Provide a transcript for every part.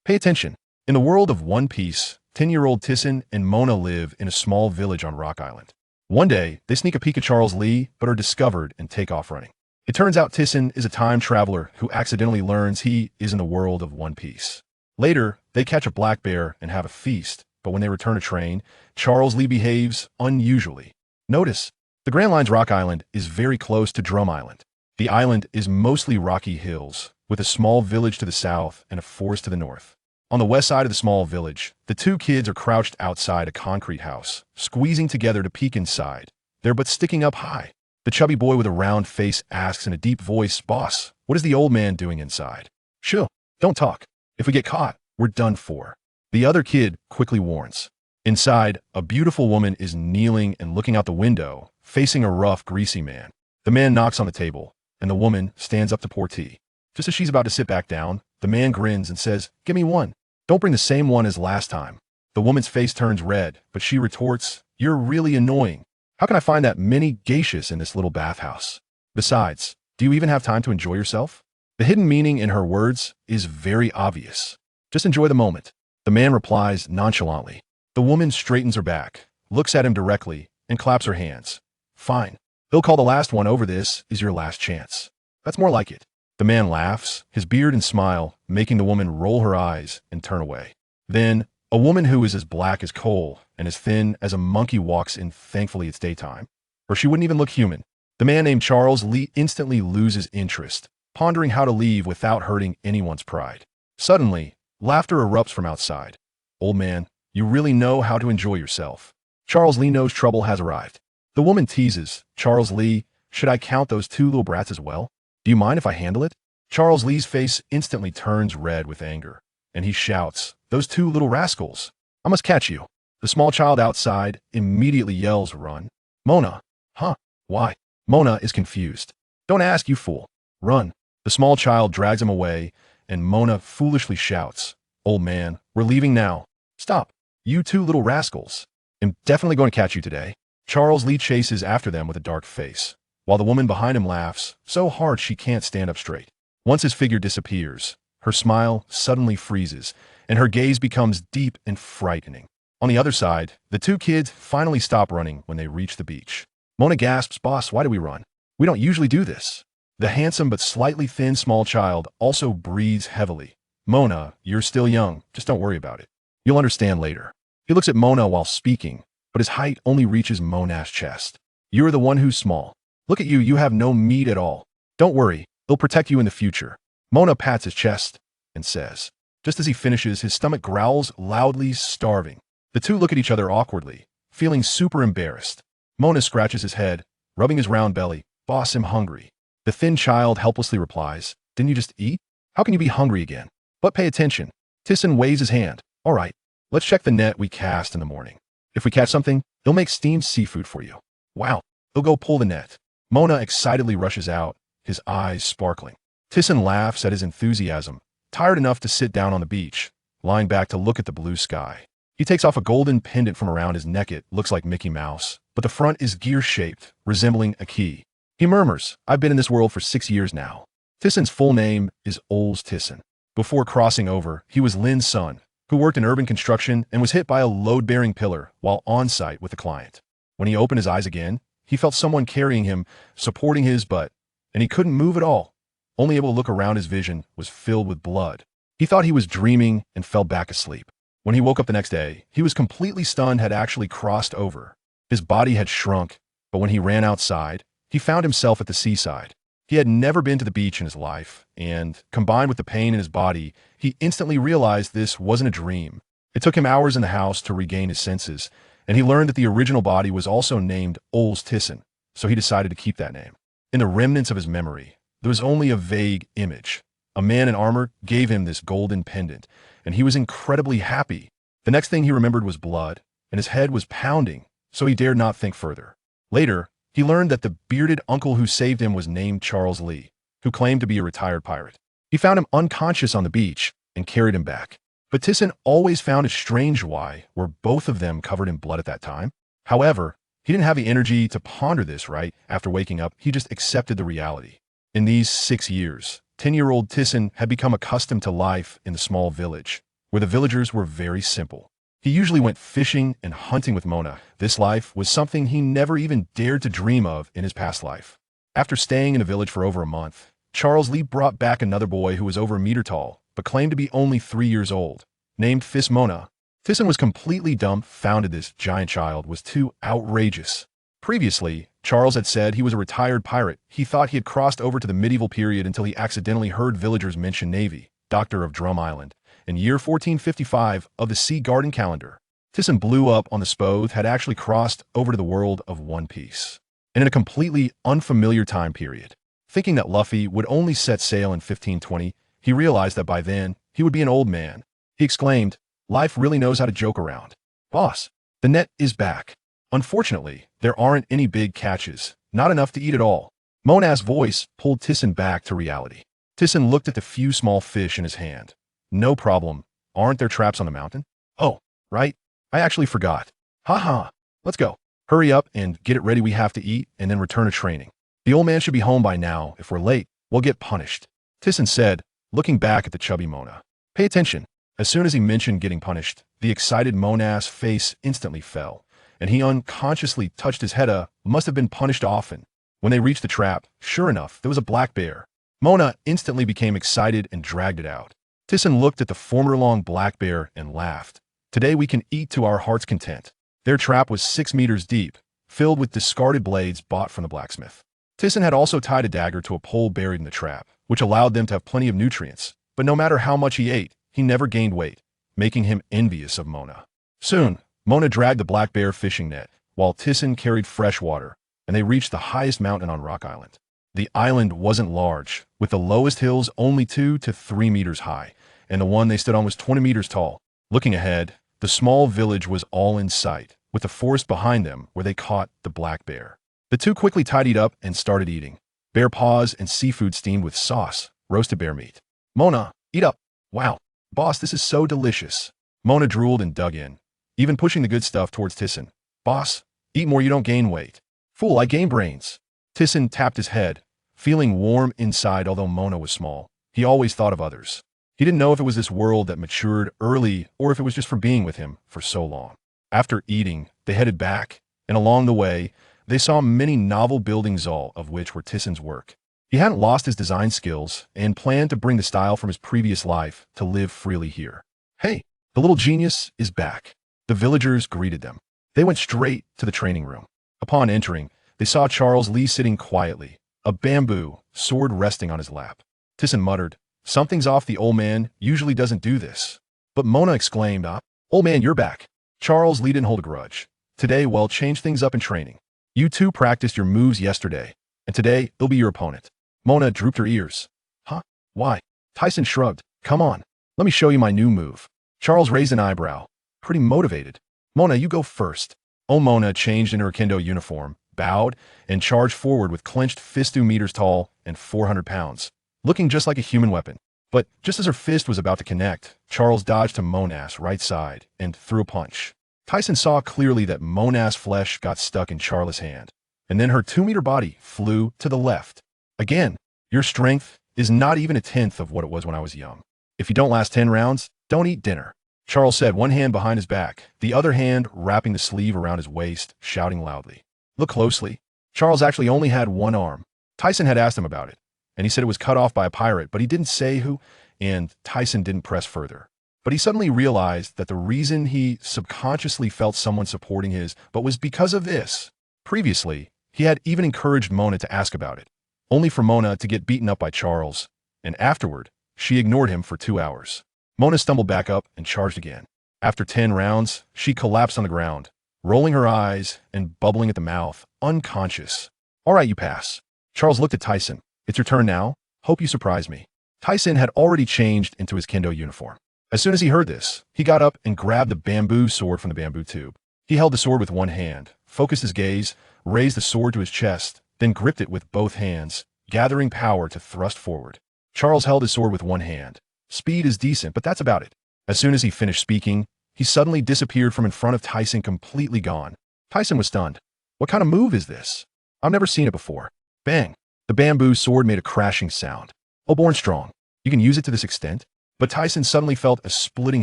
Pay attention. In the world of One Piece, 10-year-old Thiesen and Mona live in a small village on Rock Island. One day, they sneak a peek at Charles Lee, but are discovered and take off running. It turns out Thiesen is a time traveler who accidentally learns he is in the world of One Piece. Later, they catch a black bear and have a feast, but when they return to train, Charles Lee behaves unusually. Notice, the Grand Line's Rock Island is very close to Drum Island. The island is mostly rocky hills, with a small village to the south and a forest to the north. On the west side of the small village, the two kids are crouched outside a concrete house, squeezing together to peek inside. They're but sticking up high. The chubby boy with a round face asks in a deep voice, "Boss, what is the old man doing inside?" "Shh, don't talk. If we get caught, we're done for," the other kid quickly warns. Inside, a beautiful woman is kneeling and looking out the window, facing a rough, greasy man. The man knocks on the table, and the woman stands up to pour tea. Just as she's about to sit back down, the man grins and says, "Give me one. Don't bring the same one as last time." The woman's face turns red, but she retorts, "You're really annoying. How can I find that many geishas in this little bathhouse? Besides, do you even have time to enjoy yourself?" The hidden meaning in her words is very obvious. "Just enjoy the moment." The man replies nonchalantly. The woman straightens her back, looks at him directly, and claps her hands. "Fine. They'll call the last one over this is your last chance." "That's more like it." The man laughs, his beard and smile, making the woman roll her eyes and turn away. Then, a woman who is as black as coal and as thin as a monkey walks in. Thankfully, it's daytime, or she wouldn't even look human. The man named Charles Lee instantly loses interest, pondering how to leave without hurting anyone's pride. Suddenly, laughter erupts from outside. "Old man, you really know how to enjoy yourself." Charles Lee knows trouble has arrived. The woman teases, "Charles Lee, should I count those two little brats as well? Do you mind if I handle it?" Charles Lee's face instantly turns red with anger, and he shouts, "Those two little rascals! I must catch you." The small child outside immediately yells, "Run." "Mona." "Huh? Why?" Mona is confused. "Don't ask, you fool. Run." The small child drags him away, and Mona foolishly shouts, "Old man, we're leaving now." "Stop, you two little rascals. I'm definitely going to catch you today." Charles Lee chases after them with a dark face, while the woman behind him laughs so hard she can't stand up straight. Once his figure disappears, her smile suddenly freezes, and her gaze becomes deep and frightening. On the other side, the two kids finally stop running when they reach the beach. Mona gasps, "Boss, why do we run? We don't usually do this." The handsome but slightly thin small child also breathes heavily. "Mona, you're still young. Just don't worry about it. You'll understand later." He looks at Mona while speaking, but his height only reaches Mona's chest. "You're the one who's small. Look at you, you have no meat at all. Don't worry, they'll protect you in the future." Mona pats his chest and says. Just as he finishes, his stomach growls loudly, starving. The two look at each other awkwardly, feeling super embarrassed. Mona scratches his head, rubbing his round belly. "Boss, I'm hungry." The thin child helplessly replies, "Didn't you just eat? How can you be hungry again?" "But pay attention." Thiesen waves his hand. "All right, let's check the net we cast in the morning. If we catch something, they'll make steamed seafood for you." "Wow." He'll go pull the net. Mona excitedly rushes out, his eyes sparkling. Thiesen laughs at his enthusiasm, tired enough to sit down on the beach, lying back to look at the blue sky. He takes off a golden pendant from around his neck. It looks like Mickey Mouse, but the front is gear-shaped, resembling a key. He murmurs, "I've been in this world for 6 years now." Thiesen's full name is Aurs Tisen. Before crossing over, he was Lin's son, who worked in urban construction and was hit by a load-bearing pillar while on site with a client. When he opened his eyes again, he felt someone carrying him, supporting his butt, and he couldn't move at all. Only able to look around, his vision was filled with blood. He thought he was dreaming and fell back asleep. When he woke up the next day, he was completely stunned. Had actually crossed over. His body had shrunk, but when he ran outside, he found himself at the seaside. He had never been to the beach in his life, and, combined with the pain in his body, he instantly realized this wasn't a dream. It took him hours in the house to regain his senses, and he learned that the original body was also named Aurs Tisen, so he decided to keep that name. In the remnants of his memory, there was only a vague image. A man in armor gave him this golden pendant, and he was incredibly happy. The next thing he remembered was blood, and his head was pounding, so he dared not think further. Later, he learned that the bearded uncle who saved him was named Charles Lee, who claimed to be a retired pirate. He found him unconscious on the beach and carried him back. But Thiesen always found it strange why were both of them covered in blood at that time. However, he didn't have the energy to ponder this right after waking up. He just accepted the reality. In these 6 years, 10-year-old Thiesen had become accustomed to life in the small village. where the villagers were very simple. He usually went fishing and hunting with Mona. This life was something he never even dared to dream of in his past life. After staying in a village for over a month, Charles Lee brought back another boy who was over a meter tall, but claimed to be only 3 years old, named Mona. Thiesen was completely dumbfounded. This giant child was too outrageous. Previously, Charles had said he was a retired pirate. He thought he had crossed over to the medieval period until he accidentally heard villagers mention Navy, Doctor of Drum Island, in year 1455 of the Sea Garden calendar. Thiesen blew up on the Spoth had actually crossed over to the world of One Piece, and in a completely unfamiliar time period. Thinking that Luffy would only set sail in 1520, he realized that by then, he would be an old man. He exclaimed, "Life really knows how to joke around. Boss, the net is back." Unfortunately, there aren't any big catches, not enough to eat at all. Mona's voice pulled Thiesen back to reality. Thiesen looked at the few small fish in his hand. "No problem. Aren't there traps on the mountain?" "Oh, right. I actually forgot. Haha. Let's go. Hurry up and get it ready. We have to eat and then return to training. The old man should be home by now. If we're late, we'll get punished," Thiesen said, looking back at the chubby Mona. "Pay attention." As soon as he mentioned getting punished, the excited Mona's face instantly fell, and he unconsciously touched his head. Must have been punished often. When they reached the trap, sure enough, there was a black bear. Mona instantly became excited and dragged it out. Thiesen looked at the former long black bear and laughed. "Today we can eat to our heart's content." Their trap was 6 meters deep, filled with discarded blades bought from the blacksmith. Thiesen had also tied a dagger to a pole buried in the trap, which allowed them to have plenty of nutrients. But no matter how much he ate, he never gained weight, making him envious of Mona. Soon, Mona dragged the black bear fishing net, while Thiesen carried fresh water, and they reached the highest mountain on Rock Island. The island wasn't large, with the lowest hills only 2 to 3 meters high, and the one they stood on was 20 meters tall. Looking ahead, the small village was all in sight, with the forest behind them where they caught the black bear. The two quickly tidied up and started eating. Bear paws and seafood steamed with sauce, roasted bear meat. "Mona, eat up." "Wow, boss, this is so delicious." Mona drooled and dug in, even pushing the good stuff towards Thiesen. "Boss, eat more, you don't gain weight." "Fool, I gain brains." Thiesen tapped his head, feeling warm inside. Although Mona was small, he always thought of others. He didn't know if it was this world that matured early or if it was just from being with him for so long. After eating, they headed back, and along the way, they saw many novel buildings, all of which were Thiesen's work. He hadn't lost his design skills and planned to bring the style from his previous life to live freely here. "Hey, the little genius is back." The villagers greeted them. They went straight to the training room. Upon entering, they saw Charles Lee sitting quietly, a bamboo sword resting on his lap. Thiesen muttered, "Something's off. The old man usually doesn't do this." But Mona exclaimed, "Old man, you're back." Charles Lee didn't hold a grudge. "Today, well, change things up in training. You two practiced your moves yesterday, and today they'll be your opponent." Mona drooped her ears. "Huh? Why?" Thiesen shrugged. "Come on, let me show you my new move." Charles raised an eyebrow, pretty motivated. "Mona, you go first." Old Mona changed into her kendo uniform, bowed, and charged forward with clenched fist 2 meters tall and 400 pounds, looking just like a human weapon. But just as her fist was about to connect, Charles dodged to Mona's right side and threw a punch. Thiesen saw clearly that Mona's flesh got stuck in Charles' hand, and then her 2-meter body flew to the left. "Again, your strength is not even a tenth of what it was when I was young. If you don't last 10 rounds, don't eat dinner," Charles said, one hand behind his back, the other hand wrapping the sleeve around his waist, shouting loudly. "Look closely." Charles actually only had one arm. Thiesen had asked him about it, and he said it was cut off by a pirate, but he didn't say who, and Thiesen didn't press further. But he suddenly realized that the reason he subconsciously felt someone supporting his but was because of this. Previously, he had even encouraged Mona to ask about it, only for Mona to get beaten up by Charles, and afterward, she ignored him for 2 hours. Mona stumbled back up and charged again. After 10 rounds, she collapsed on the ground, rolling her eyes and bubbling at the mouth, unconscious. "All right, you pass." Charles looked at Thiesen. "It's your turn now. Hope you surprise me." Thiesen had already changed into his kendo uniform. As soon as he heard this, he got up and grabbed the bamboo sword from the bamboo tube. He held the sword with one hand, focused his gaze, raised the sword to his chest, then gripped it with both hands, gathering power to thrust forward. Charles held his sword with one hand. Speed is decent, but that's about it. As soon as he finished speaking, he suddenly disappeared from in front of Thiesen, completely gone. Thiesen was stunned. "What kind of move is this? I've never seen it before." Bang! The bamboo sword made a crashing sound. "Oh, born strong. You can use it to this extent?" But Tyson suddenly felt a splitting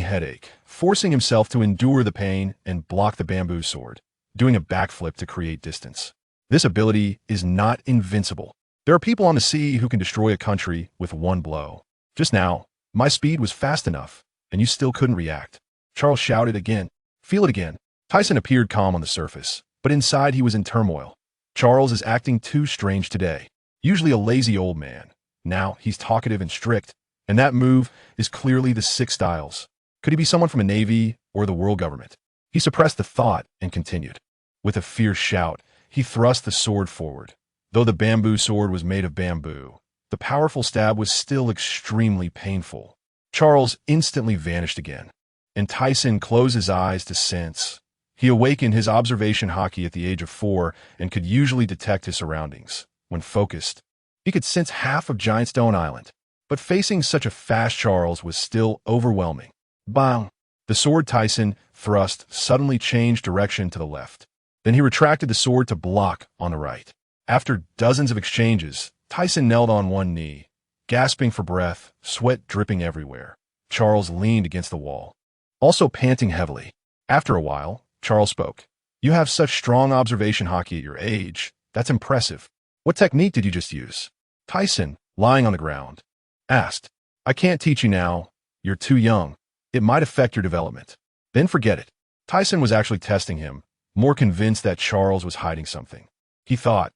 headache, forcing himself to endure the pain and block the bamboo sword, doing a backflip to create distance. This ability is not invincible. There are people on the sea who can destroy a country with one blow. Just now, my speed was fast enough, and you still couldn't react. Charles shouted again. Feel it again. Tyson appeared calm on the surface, but inside he was in turmoil. Charles is acting too strange today. Usually a lazy old man. Now he's talkative and strict, and that move is clearly the Six Styles. Could he be someone from a navy or the world government? He suppressed the thought and continued. With a fierce shout, he thrust the sword forward. Though the bamboo sword was made of bamboo, the powerful stab was still extremely painful. Charles instantly vanished again, and Tyson closed his eyes to sense. He awakened his observation haki at the age of 4 and could usually detect his surroundings. When focused, he could sense half of Giant Stone Island, but facing such a fast Charles was still overwhelming. Bang! The sword Tyson thrust suddenly changed direction to the left. Then he retracted the sword to block on the right. After dozens of exchanges, Tyson knelt on one knee, gasping for breath, sweat dripping everywhere. Charles leaned against the wall, also panting heavily. After a while, Charles spoke. You have such strong observation haki at your age. That's impressive. What technique did you just use? Tyson, lying on the ground, asked. I can't teach you now. You're too young. It might affect your development. Then forget it. Tyson was actually testing him, more convinced that Charles was hiding something. He thought,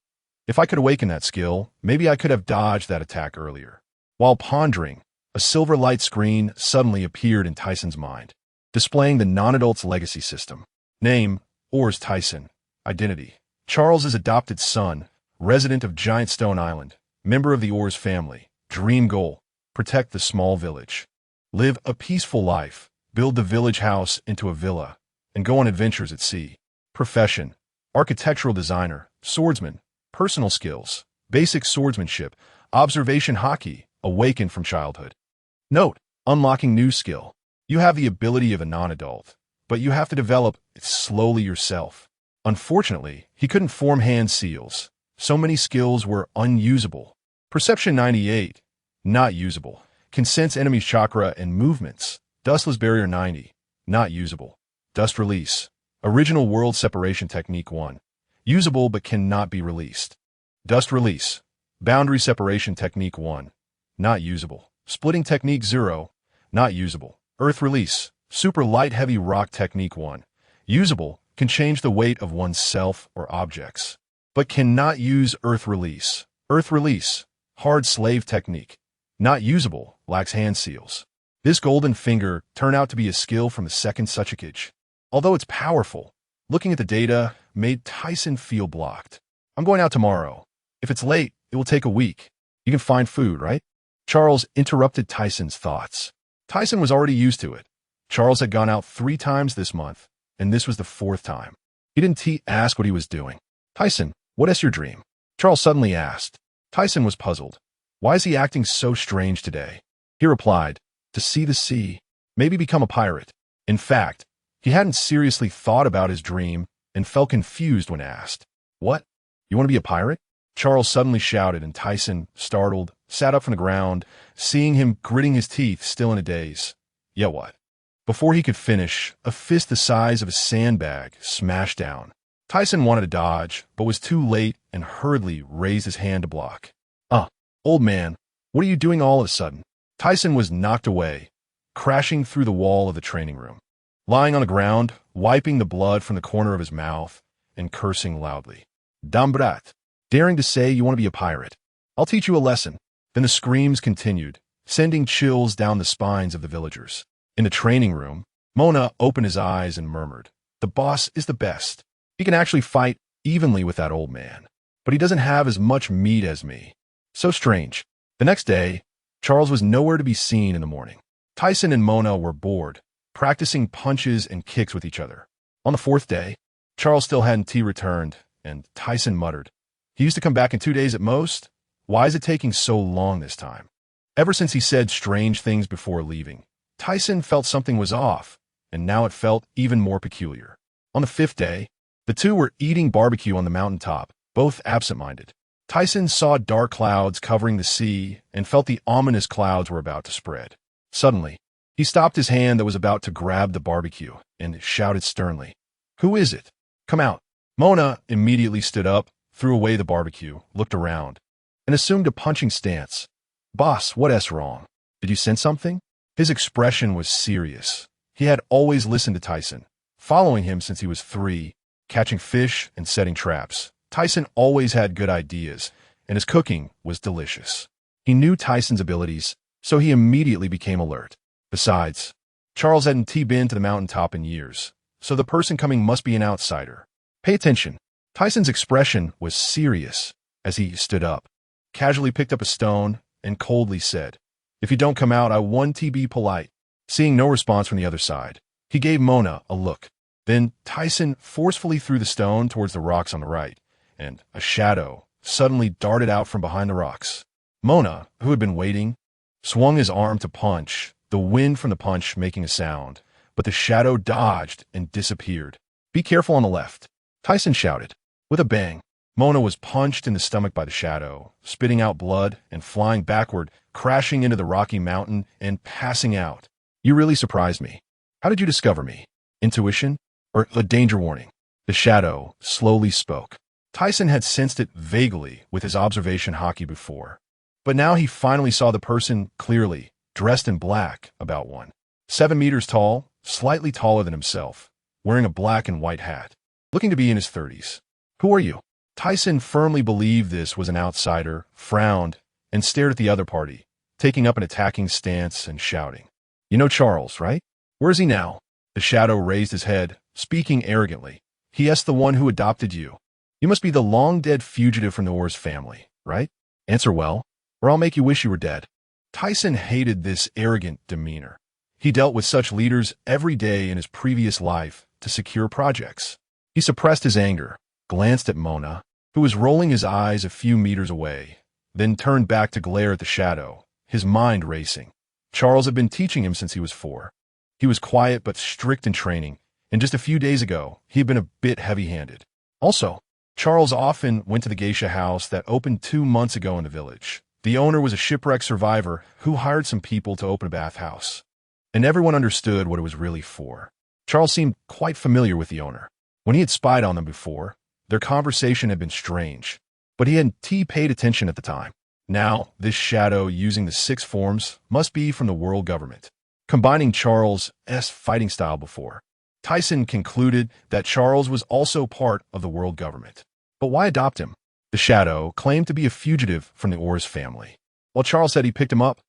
if I could awaken that skill, maybe I could have dodged that attack earlier. While pondering, a silver light screen suddenly appeared in Tyson's mind, displaying the non-adult's legacy system. Name, Aurs Tisen. Identity, Charles's adopted son, resident of Giant Stone Island, member of the Aurs family. Dream goal, protect the small village. Live a peaceful life, build the village house into a villa, and go on adventures at sea. Profession, architectural designer, swordsman. Personal skills, basic swordsmanship, observation haki, awakened from childhood. Note, unlocking new skill. You have the ability of a non-adult, but you have to develop it slowly yourself. Unfortunately, he couldn't form hand seals. So many skills were unusable. Perception 98, not usable. Can sense enemy's chakra and movements. Dustless barrier 90, not usable. Dust release. Original world separation technique 1. Usable but cannot be released. Dust release. Boundary separation technique 1. Not usable. Splitting technique 0. Not usable. Earth release. Super light heavy rock technique 1. Usable. Can change the weight of oneself or objects. But cannot use earth release. Earth release. Hard slave technique. Not usable. Lacks hand seals. This golden finger turned out to be a skill from the Second Tsuchikage. Although it's powerful, looking at the data made Tyson feel blocked. I'm going out tomorrow. If it's late, it will take a week. You can find food, right? Charles interrupted Tyson's thoughts. Tyson was already used to it. Charles had gone out 3 times this month, and this was the 4th time. He didn't ask what he was doing. Tyson, what is your dream? Charles suddenly asked. Tyson was puzzled. Why is he acting so strange today? He replied, to see the sea, maybe become a pirate. In fact, he hadn't seriously thought about his dream and felt confused when asked. What? You want to be a pirate? Charles suddenly shouted, and Tyson, startled, sat up from the ground, seeing him gritting his teeth, still in a daze. Yeah, what? Before he could finish, a fist the size of a sandbag smashed down. Tyson wanted to dodge, but was too late and hurriedly raised his hand to block. Old man, what are you doing all of a sudden? Tyson was knocked away, crashing through the wall of the training room. Lying on the ground, wiping the blood from the corner of his mouth, and cursing loudly. Dambrat, daring to say you want to be a pirate. I'll teach you a lesson. Then the screams continued, sending chills down the spines of the villagers. In the training room, Mona opened his eyes and murmured, the boss is the best. He can actually fight evenly with that old man, but he doesn't have as much meat as me. So strange. The next day, Charles was nowhere to be seen in the morning. Tyson and Mona were bored, practicing punches and kicks with each other. On the 4th day, Charles still hadn't returned, and Tyson muttered, he used to come back in 2 days at most. Why is it taking so long this time? Ever since he said strange things before leaving, Tyson felt something was off, and now it felt even more peculiar. On the 5th day, the two were eating barbecue on the mountaintop, both absent-minded. Tyson saw dark clouds covering the sea and felt the ominous clouds were about to spread. Suddenly, he stopped his hand that was about to grab the barbecue and shouted sternly, "Who is it? Come out." Mona immediately stood up, threw away the barbecue, looked around, and assumed a punching stance. "Boss, what's wrong? Did you sense something?" His expression was serious. He had always listened to Thiesen, following him since he was 3, catching fish and setting traps. Thiesen always had good ideas, and his cooking was delicious. He knew Thiesen's abilities, so he immediately became alert. Besides, Charles hadn't been to the mountaintop in years, so the person coming must be an outsider. "Pay attention." Thiesen's expression was serious as he stood up, casually picked up a stone, and coldly said, "If you don't come out, I want to be polite." Seeing no response from the other side, he gave Mona a look. Then Thiesen forcefully threw the stone towards the rocks on the right, and a shadow suddenly darted out from behind the rocks. Mona, who had been waiting, swung his arm to punch, the wind from the punch making a sound, but the shadow dodged and disappeared. "Be careful on the left," Thiesen shouted. With a bang, Mona was punched in the stomach by the shadow, spitting out blood and flying backward, crashing into the rocky mountain and passing out. "You really surprised me. How did you discover me? Intuition? Or a danger warning?" The shadow slowly spoke. Thiesen had sensed it vaguely with his observation hockey before, but now he finally saw the person clearly, dressed in black, about 7 meters tall, slightly taller than himself, wearing a black and white hat, looking to be in his 30s. "Who are you?" Thiesen firmly believed this was an outsider, frowned, and stared at the other party, taking up an attacking stance and shouting, "You know Charles, right? Where is he now?" The shadow raised his head, speaking arrogantly. "He is the one who adopted you. You must be the long-dead fugitive from the Aurs family, right? Answer well, or I'll make you wish you were dead." Thiesen hated this arrogant demeanor. He dealt with such leaders every day in his previous life to secure projects. He suppressed his anger, glanced at Mona, who was rolling his eyes a few meters away, then turned back to glare at the shadow, his mind racing. Charles had been teaching him since he was 4. He was quiet but strict in training, and just a few days ago, he had been a bit heavy-handed. Also, Charles often went to the geisha house that opened 2 months ago in the village. The owner was a shipwreck survivor who hired some people to open a bathhouse, and everyone understood what it was really for. Charles seemed quite familiar with the owner. When he had spied on them before, their conversation had been strange, but he hadn't paid attention at the time. Now, this shadow using the 6 forms must be from the world government. Combining Charles' fighting style before, Thiesen concluded that Charles was also part of the world government. But why adopt him? The shadow claimed to be a fugitive from the Aurs family, while Charles said he picked him up.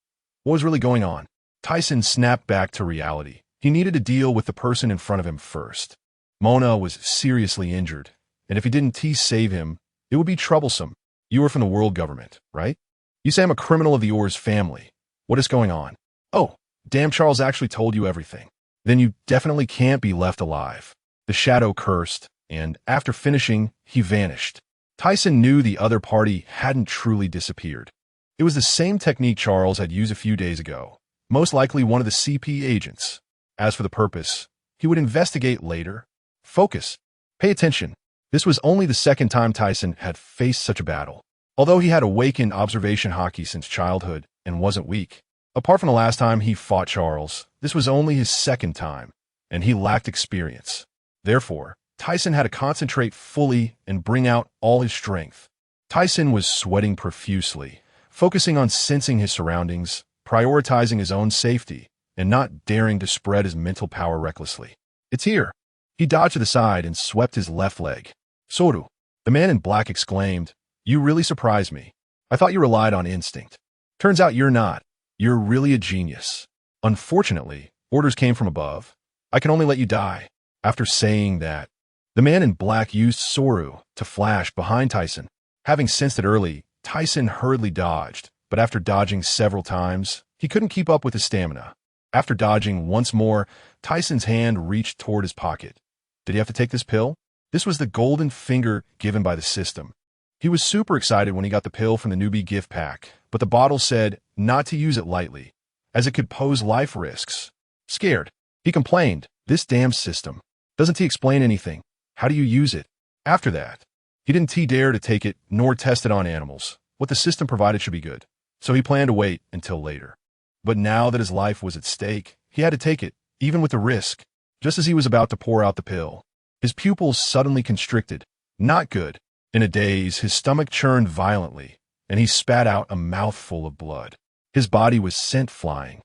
What was really going on? Thiesen snapped back to reality. He needed to deal with the person in front of him first. Mona was seriously injured, and if he didn't save him, it would be troublesome. "You are from the world government, right? You say I'm a criminal of the Aurs family. What is going on?" "Oh, damn, Charles actually told you everything. Then you definitely can't be left alive." The shadow cursed, and after finishing, he vanished. Thiesen knew the other party hadn't truly disappeared. It was the same technique Charles had used a few days ago, most likely one of the CP agents. As for the purpose, he would investigate later. Focus. Pay attention. This was only the second time Thiesen had faced such a battle. Although he had awakened observation hockey since childhood and wasn't weak, apart from the last time he fought Charles, this was only his second time, and he lacked experience. Therefore, Thiesen had to concentrate fully and bring out all his strength. Thiesen was sweating profusely, focusing on sensing his surroundings, prioritizing his own safety, and not daring to spread his mental power recklessly. "It's here." He dodged to the side and swept his left leg. "Soru," the man in black exclaimed, "you really surprised me. I thought you relied on instinct. Turns out you're not. You're really a genius. Unfortunately, orders came from above. I can only let you die." After saying that, the man in black used Soru to flash behind Thiesen. Having sensed it early, Thiesen hurriedly dodged, but after dodging several times, he couldn't keep up with his stamina. After dodging once more, Thiesen's hand reached toward his pocket. Did he have to take this pill? This was the golden finger given by the system. He was super excited when he got the pill from the newbie gift pack, but the bottle said not to use it lightly, as it could pose life risks. Scared, he complained, "This damn system. Doesn't he explain anything? How do you use it?" After that, he didn't dare to take it nor test it on animals. What the system provided should be good, so he planned to wait until later. But now that his life was at stake, he had to take it, even with the risk. Just as he was about to pour out the pill, his pupils suddenly constricted. Not good. In a daze, his stomach churned violently, and he spat out a mouthful of blood. His body was sent flying,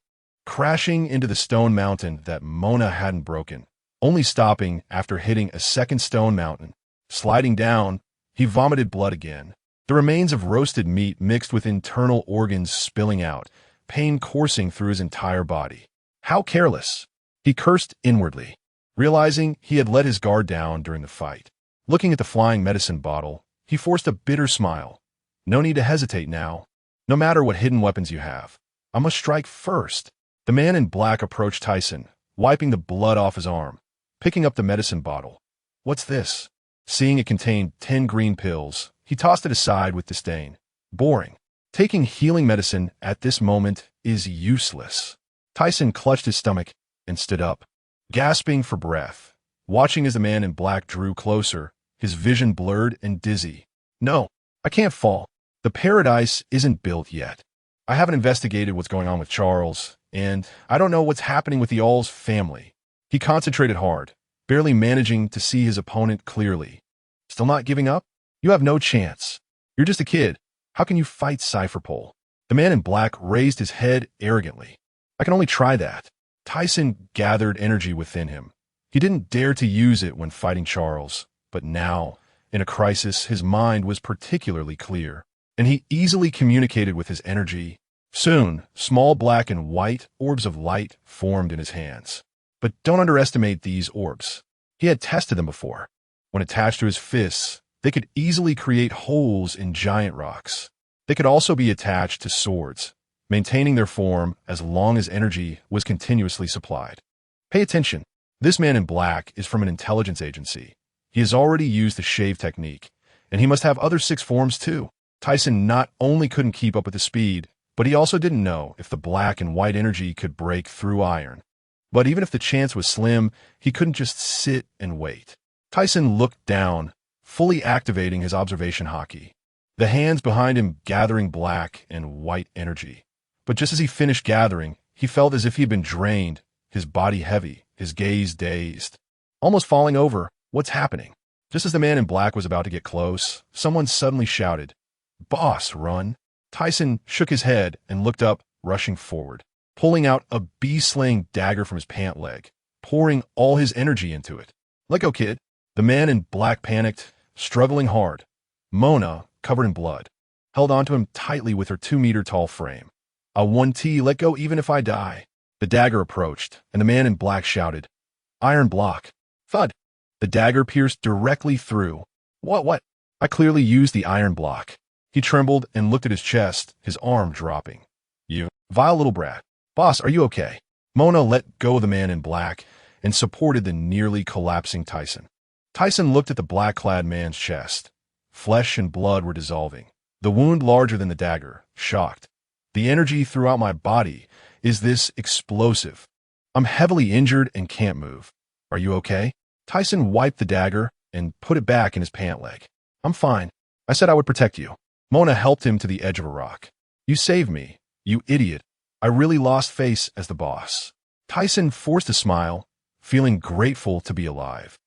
crashing into the stone mountain that Mona hadn't broken, only stopping after hitting a second stone mountain. Sliding down, he vomited blood again. The remains of roasted meat mixed with internal organs spilling out, pain coursing through his entire body. How careless! He cursed inwardly, realizing he had let his guard down during the fight. Looking at the flying medicine bottle, he forced a bitter smile. No need to hesitate now. No matter what hidden weapons you have, I must strike first. The man in black approached Thiesen, wiping the blood off his arm, picking up the medicine bottle. What's this? Seeing it contained 10 green pills, he tossed it aside with disdain. Boring. Taking healing medicine at this moment is useless. Thiesen clutched his stomach and stood up, gasping for breath, watching as the man in black drew closer, his vision blurred and dizzy. No, I can't fall. The paradise isn't built yet. I haven't investigated what's going on with Charles, and I don't know what's happening with the Aurs family. He concentrated hard, barely managing to see his opponent clearly. Still not giving up? You have no chance. You're just a kid. How can you fight Cypherpole? The man in black raised his head arrogantly. I can only try that. Thiesen gathered energy within him. He didn't dare to use it when fighting Charles, but now, in a crisis, his mind was particularly clear, and he easily communicated with his energy. Soon, small black and white orbs of light formed in his hands. But don't underestimate these orbs. He had tested them before. When attached to his fists, they could easily create holes in giant rocks. They could also be attached to swords, maintaining their form as long as energy was continuously supplied. Pay attention. This man in black is from an intelligence agency. He has already used the shave technique, and he must have other 6 forms too. Thiesen not only couldn't keep up with the speed, but he also didn't know if the black and white energy could break through iron. But even if the chance was slim, he couldn't just sit and wait. Thiesen looked down, fully activating his observation hockey, the hands behind him gathering black and white energy. But just as he finished gathering, he felt as if he had been drained, his body heavy, his gaze dazed. Almost falling over, what's happening? Just as the man in black was about to get close, someone suddenly shouted, "Boss, run!" Thiesen shook his head and looked up, rushing forward, pulling out a bee-slaying dagger from his pant leg, pouring all his energy into it. "Let go, kid." The man in black panicked, struggling hard. Mona, covered in blood, held onto him tightly with her 2-meter-tall frame. "I 1T, let go even if I die." The dagger approached, and the man in black shouted, "Iron block." Thud. The dagger pierced directly through. What? I clearly used the iron block. He trembled and looked at his chest, his arm dropping. "You vile little brat. Boss, are you okay?" Mona let go of the man in black and supported the nearly collapsing Thiesen. Thiesen looked at the black-clad man's chest. Flesh and blood were dissolving, the wound larger than the dagger, shocked. "The energy throughout my body is this explosive. I'm heavily injured and can't move. Are you okay?" Thiesen wiped the dagger and put it back in his pant leg. "I'm fine. I said I would protect you." Mona helped him to the edge of a rock. "You saved me, you idiot. I really lost face as the boss." Thiesen forced a smile, feeling grateful to be alive.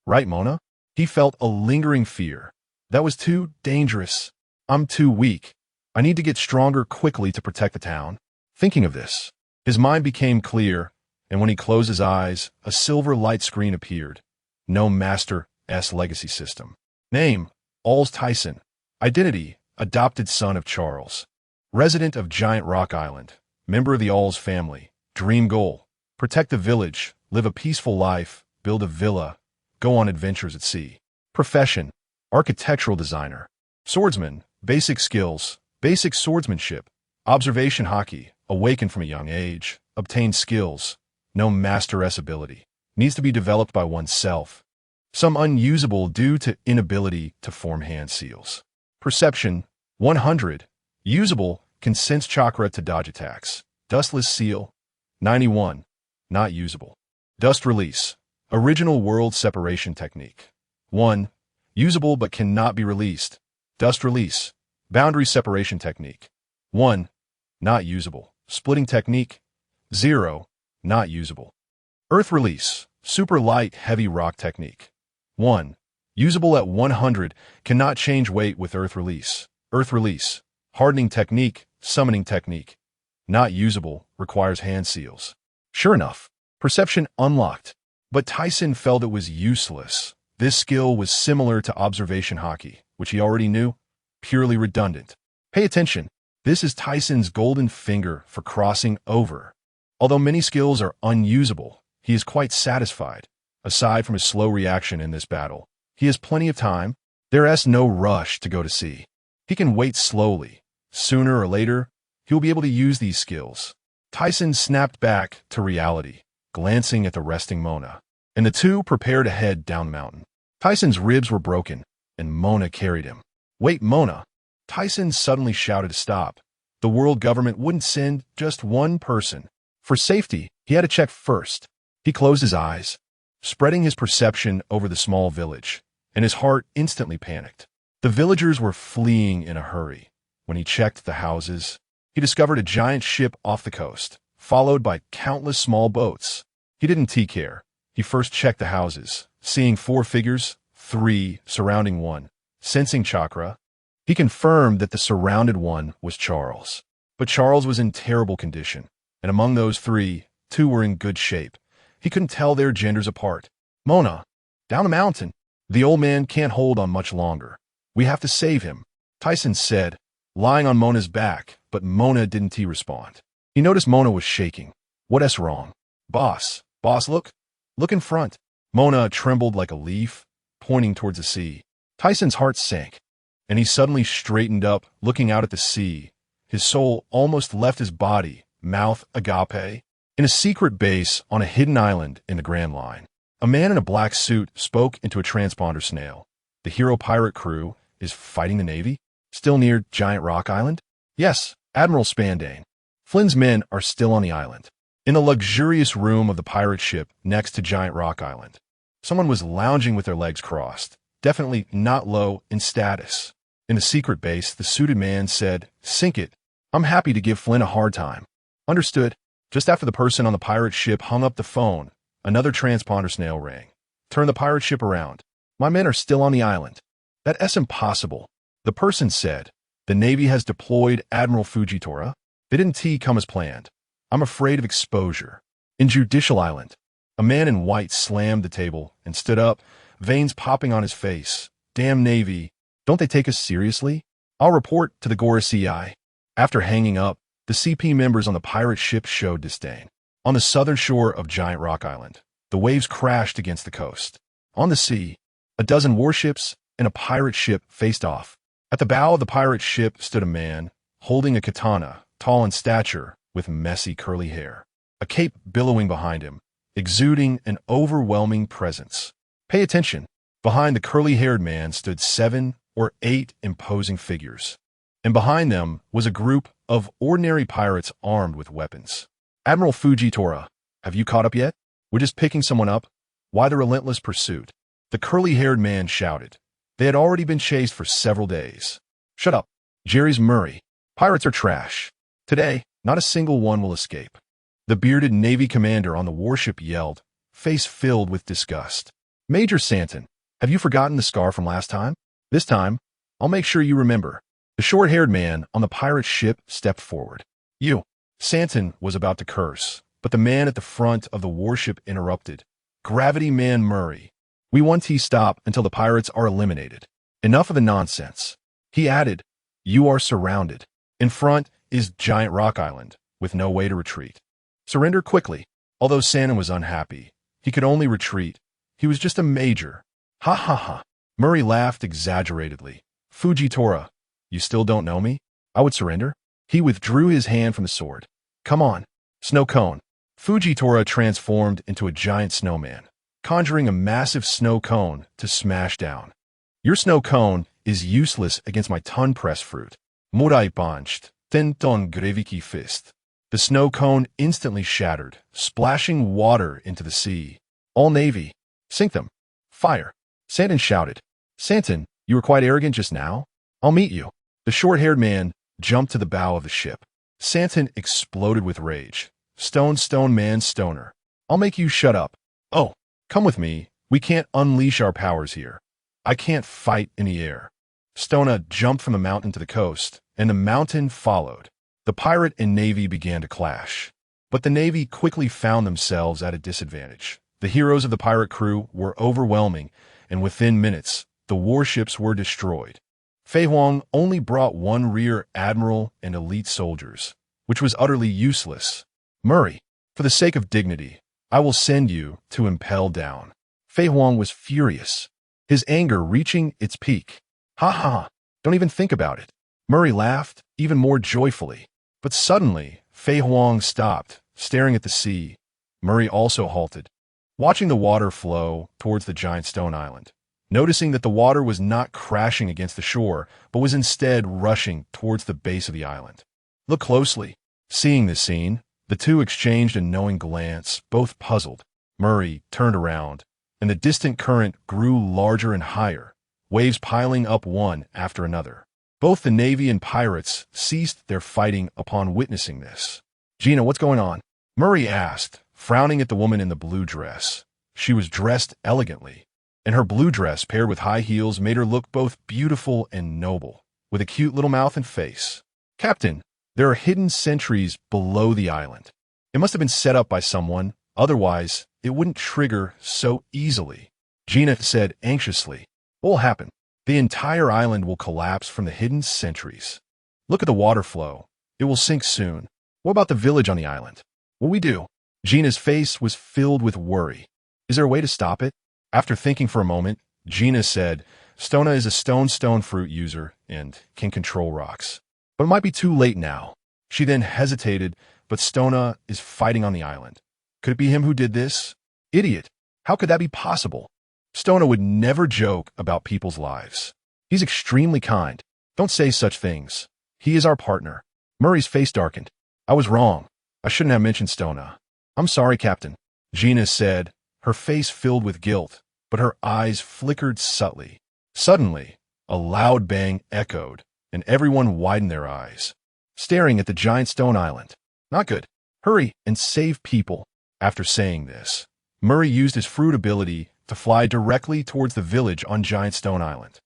"Right, Mona?" He felt a lingering fear. "That was too dangerous. I'm too weak. I need to get stronger quickly to protect the town." Thinking of this, his mind became clear, and when he closed his eyes, a silver light screen appeared. No Master S legacy system. Name, Aurs Tisen. Identity, adopted son of Charles. Resident of Giant Rock Island. Member of the Aurs family. Dream goal, protect the village, live a peaceful life, build a villa, go on adventures at sea. Profession, architectural designer. Swordsman, basic skills, basic swordsmanship. Observation hockey, awakened from a young age, obtained skills. No Master S ability. Needs to be developed by oneself. Some unusable due to inability to form hand seals. Perception, 100. Usable, can sense chakra to dodge attacks. Dustless seal, 91. Not usable. Dust release, original world separation technique. 1. Usable but cannot be released. Dust release, boundary separation technique. 1. Not usable. Splitting technique. 0. Not usable. Earth release. Super light, heavy rock technique. 1. Usable at 100. Cannot change weight with earth release. Earth release. Hardening technique. Summoning technique. Not usable. Requires hand seals. Sure enough, perception unlocked. But Thiesen felt it was useless. This skill was similar to observation hockey, which he already knew. Purely redundant. Pay attention. This is Thiesen's golden finger for crossing over. Although many skills are unusable, he is quite satisfied. Aside from his slow reaction in this battle, he has plenty of time. There is no rush to go to sea. He can wait slowly. Sooner or later, he will be able to use these skills. Thiesen snapped back to reality, glancing at the resting Mona, and the two prepared to head down the mountain. Thiesen's ribs were broken, and Mona carried him. Wait, Mona! Thiesen suddenly shouted to stop. The world government wouldn't send just one person. For safety, he had to check first. He closed his eyes, spreading his perception over the small village, and his heart instantly panicked. The villagers were fleeing in a hurry. When he checked the houses, he discovered a giant ship off the coast, followed by countless small boats. He didn't care. He first checked the houses, seeing 4 figures, 3 surrounding one. Sensing chakra, he confirmed that the surrounded one was Charles. But Charles was in terrible condition, and among those 3, 2 were in good shape. He couldn't tell their genders apart. Mona, down the mountain. The old man can't hold on much longer. We have to save him, Thiesen said, lying on Mona's back, but Mona didn't respond. He noticed Mona was shaking. What's wrong? Boss, look in front. Mona trembled like a leaf, pointing towards the sea. Thiesen's heart sank, and he suddenly straightened up, looking out at the sea. His soul almost left his body, mouth agape. In a secret base on a hidden island in the Grand Line, a man in a black suit spoke into a transponder snail. The hero pirate crew is fighting the Navy? Still near Giant Rock Island? Yes, Admiral Spandane. Flynn's men are still on the island, in the luxurious room of the pirate ship next to Giant Rock Island. Someone was lounging with their legs crossed, definitely not low in status. In the secret base, the suited man said, "Sink it. I'm happy to give Flynn a hard time." Understood. Just after the person on the pirate ship hung up the phone, another transponder snail rang. Turn the pirate ship around. My men are still on the island. That's impossible. The person said, the Navy has deployed Admiral Fujitora. They didn't come as planned. I'm afraid of exposure. In Judicial Island, a man in white slammed the table and stood up, veins popping on his face. Damn Navy. Don't they take us seriously? I'll report to the Gora CI. After hanging up, the CP members on the pirate ship showed disdain. On the southern shore of Giant Rock Island, the waves crashed against the coast. On the sea, a dozen warships and a pirate ship faced off. At the bow of the pirate ship stood a man, holding a katana, tall in stature, with messy curly hair. A cape billowing behind him, exuding an overwhelming presence. Pay attention. Behind the curly-haired man stood 7 or 8 imposing figures. And behind them was a group of ordinary pirates armed with weapons. Admiral Fujitora, have you caught up yet? We're just picking someone up. Why the relentless pursuit? The curly-haired man shouted. They had already been chased for several days. Shut up. Jerry's Murray. Pirates are trash. Today, not a single one will escape. The bearded Navy commander on the warship yelled, face filled with disgust. Major Santon, have you forgotten the scar from last time? This time, I'll make sure you remember. The short-haired man on the pirate ship stepped forward. You. Santon was about to curse, but the man at the front of the warship interrupted. Gravity Man Murray. We want to stop until the pirates are eliminated. Enough of the nonsense. He added, you are surrounded. In front is Giant Rock Island, with no way to retreat. Surrender quickly. Although Santon was unhappy, he could only retreat. He was just a major. Ha ha ha. Murray laughed exaggeratedly. Fujitora, you still don't know me? I would surrender. He withdrew his hand from the sword. Come on. Snow cone. Fujitora transformed into a giant snowman, conjuring a massive snow cone to smash down. Your snow cone is useless against my ton press fruit. Murai panched, ten ton greviki fist. The snow cone instantly shattered, splashing water into the sea. All Navy. Sink them. Fire. Santon shouted. Santon, you were quite arrogant just now. I'll meet you. The short-haired man jumped to the bow of the ship. Santon exploded with rage. Stone, stone man, stoner. I'll make you shut up. Oh, come with me. We can't unleash our powers here. I can't fight in the air. Stona jumped from the mountain to the coast, and the mountain followed. The pirate and navy began to clash. But the navy quickly found themselves at a disadvantage. The heroes of the pirate crew were overwhelming, and within minutes, the warships were destroyed. Fei Huang only brought one rear admiral and elite soldiers, which was utterly useless. Murray, for the sake of dignity, I will send you to impel down. Fei Huang was furious, his anger reaching its peak. Ha ha, don't even think about it. Murray laughed even more joyfully. But suddenly, Fei Huang stopped, staring at the sea. Murray also halted, watching the water flow towards the giant stone island. Noticing that the water was not crashing against the shore, but was instead rushing towards the base of the island. Look closely. Seeing this scene, the two exchanged a knowing glance, both puzzled. Murray turned around, and the distant current grew larger and higher, waves piling up one after another. Both the navy and pirates ceased their fighting upon witnessing this. Gina, what's going on? Murray asked, frowning at the woman in the blue dress. She was dressed elegantly, and her blue dress paired with high heels made her look both beautiful and noble, with a cute little mouth and face. Captain, there are hidden sentries below the island. It must have been set up by someone, otherwise it wouldn't trigger so easily. Gina said anxiously. What will happen? The entire island will collapse from the hidden sentries. Look at the water flow. It will sink soon. What about the village on the island? What will we do? Gina's face was filled with worry. Is there a way to stop it? After thinking for a moment, Gina said, Stona is a stone fruit user and can control rocks. But it might be too late now. She then hesitated, but Stona is fighting on the island. Could it be him who did this? Idiot. How could that be possible? Stona would never joke about people's lives. He's extremely kind. Don't say such things. He is our partner. Murray's face darkened. I was wrong. I shouldn't have mentioned Stona. I'm sorry, Captain. Gina said, her face filled with guilt, but her eyes flickered subtly. Suddenly, a loud bang echoed, and everyone widened their eyes, staring at the giant stone island. Not good. Hurry and save people. After saying this, Murray used his fruit ability to fly directly towards the village on Giant Stone Island.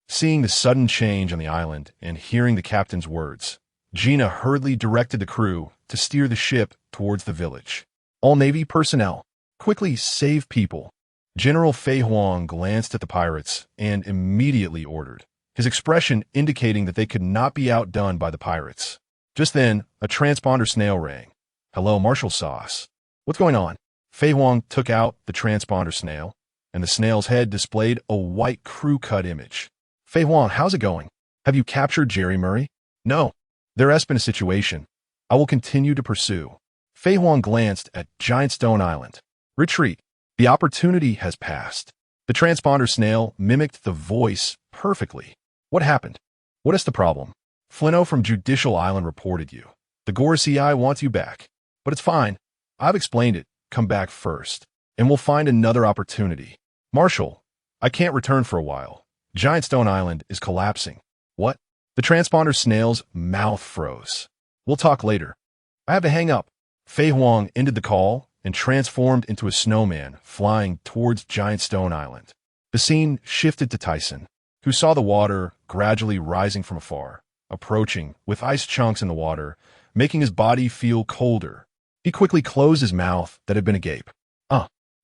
Seeing the sudden change on the island and hearing the captain's words, Gina hurriedly directed the crew to steer the ship towards the village. All Navy personnel, quickly save people. General Fei Huang glanced at the pirates and immediately ordered, his expression indicating that they could not be outdone by the pirates. Just then, a transponder snail rang. Hello, Marshal Sauce. What's going on? Fei Huang took out the transponder snail, and the snail's head displayed a white crew-cut image. Fei Huang, how's it going? Have you captured Jerry Murray? No. There has been a situation. I will continue to pursue. Fei Huang glanced at Giant Stone Island. Retreat. The opportunity has passed. The transponder snail mimicked the voice perfectly. What happened? What is the problem? Flino from Judicial Island reported you. The Gore CI wants you back. But it's fine. I've explained it. Come back first, and we'll find another opportunity. Marshal, I can't return for a while. Giant Stone Island is collapsing. What? The transponder snail's mouth froze. We'll talk later. I have to hang up. Fei Huang ended the call and transformed into a snowman flying towards Giant Stone Island. The scene shifted to Thiesen, who saw the water gradually rising from afar, approaching with ice chunks in the water, making his body feel colder. He quickly closed his mouth that had been agape.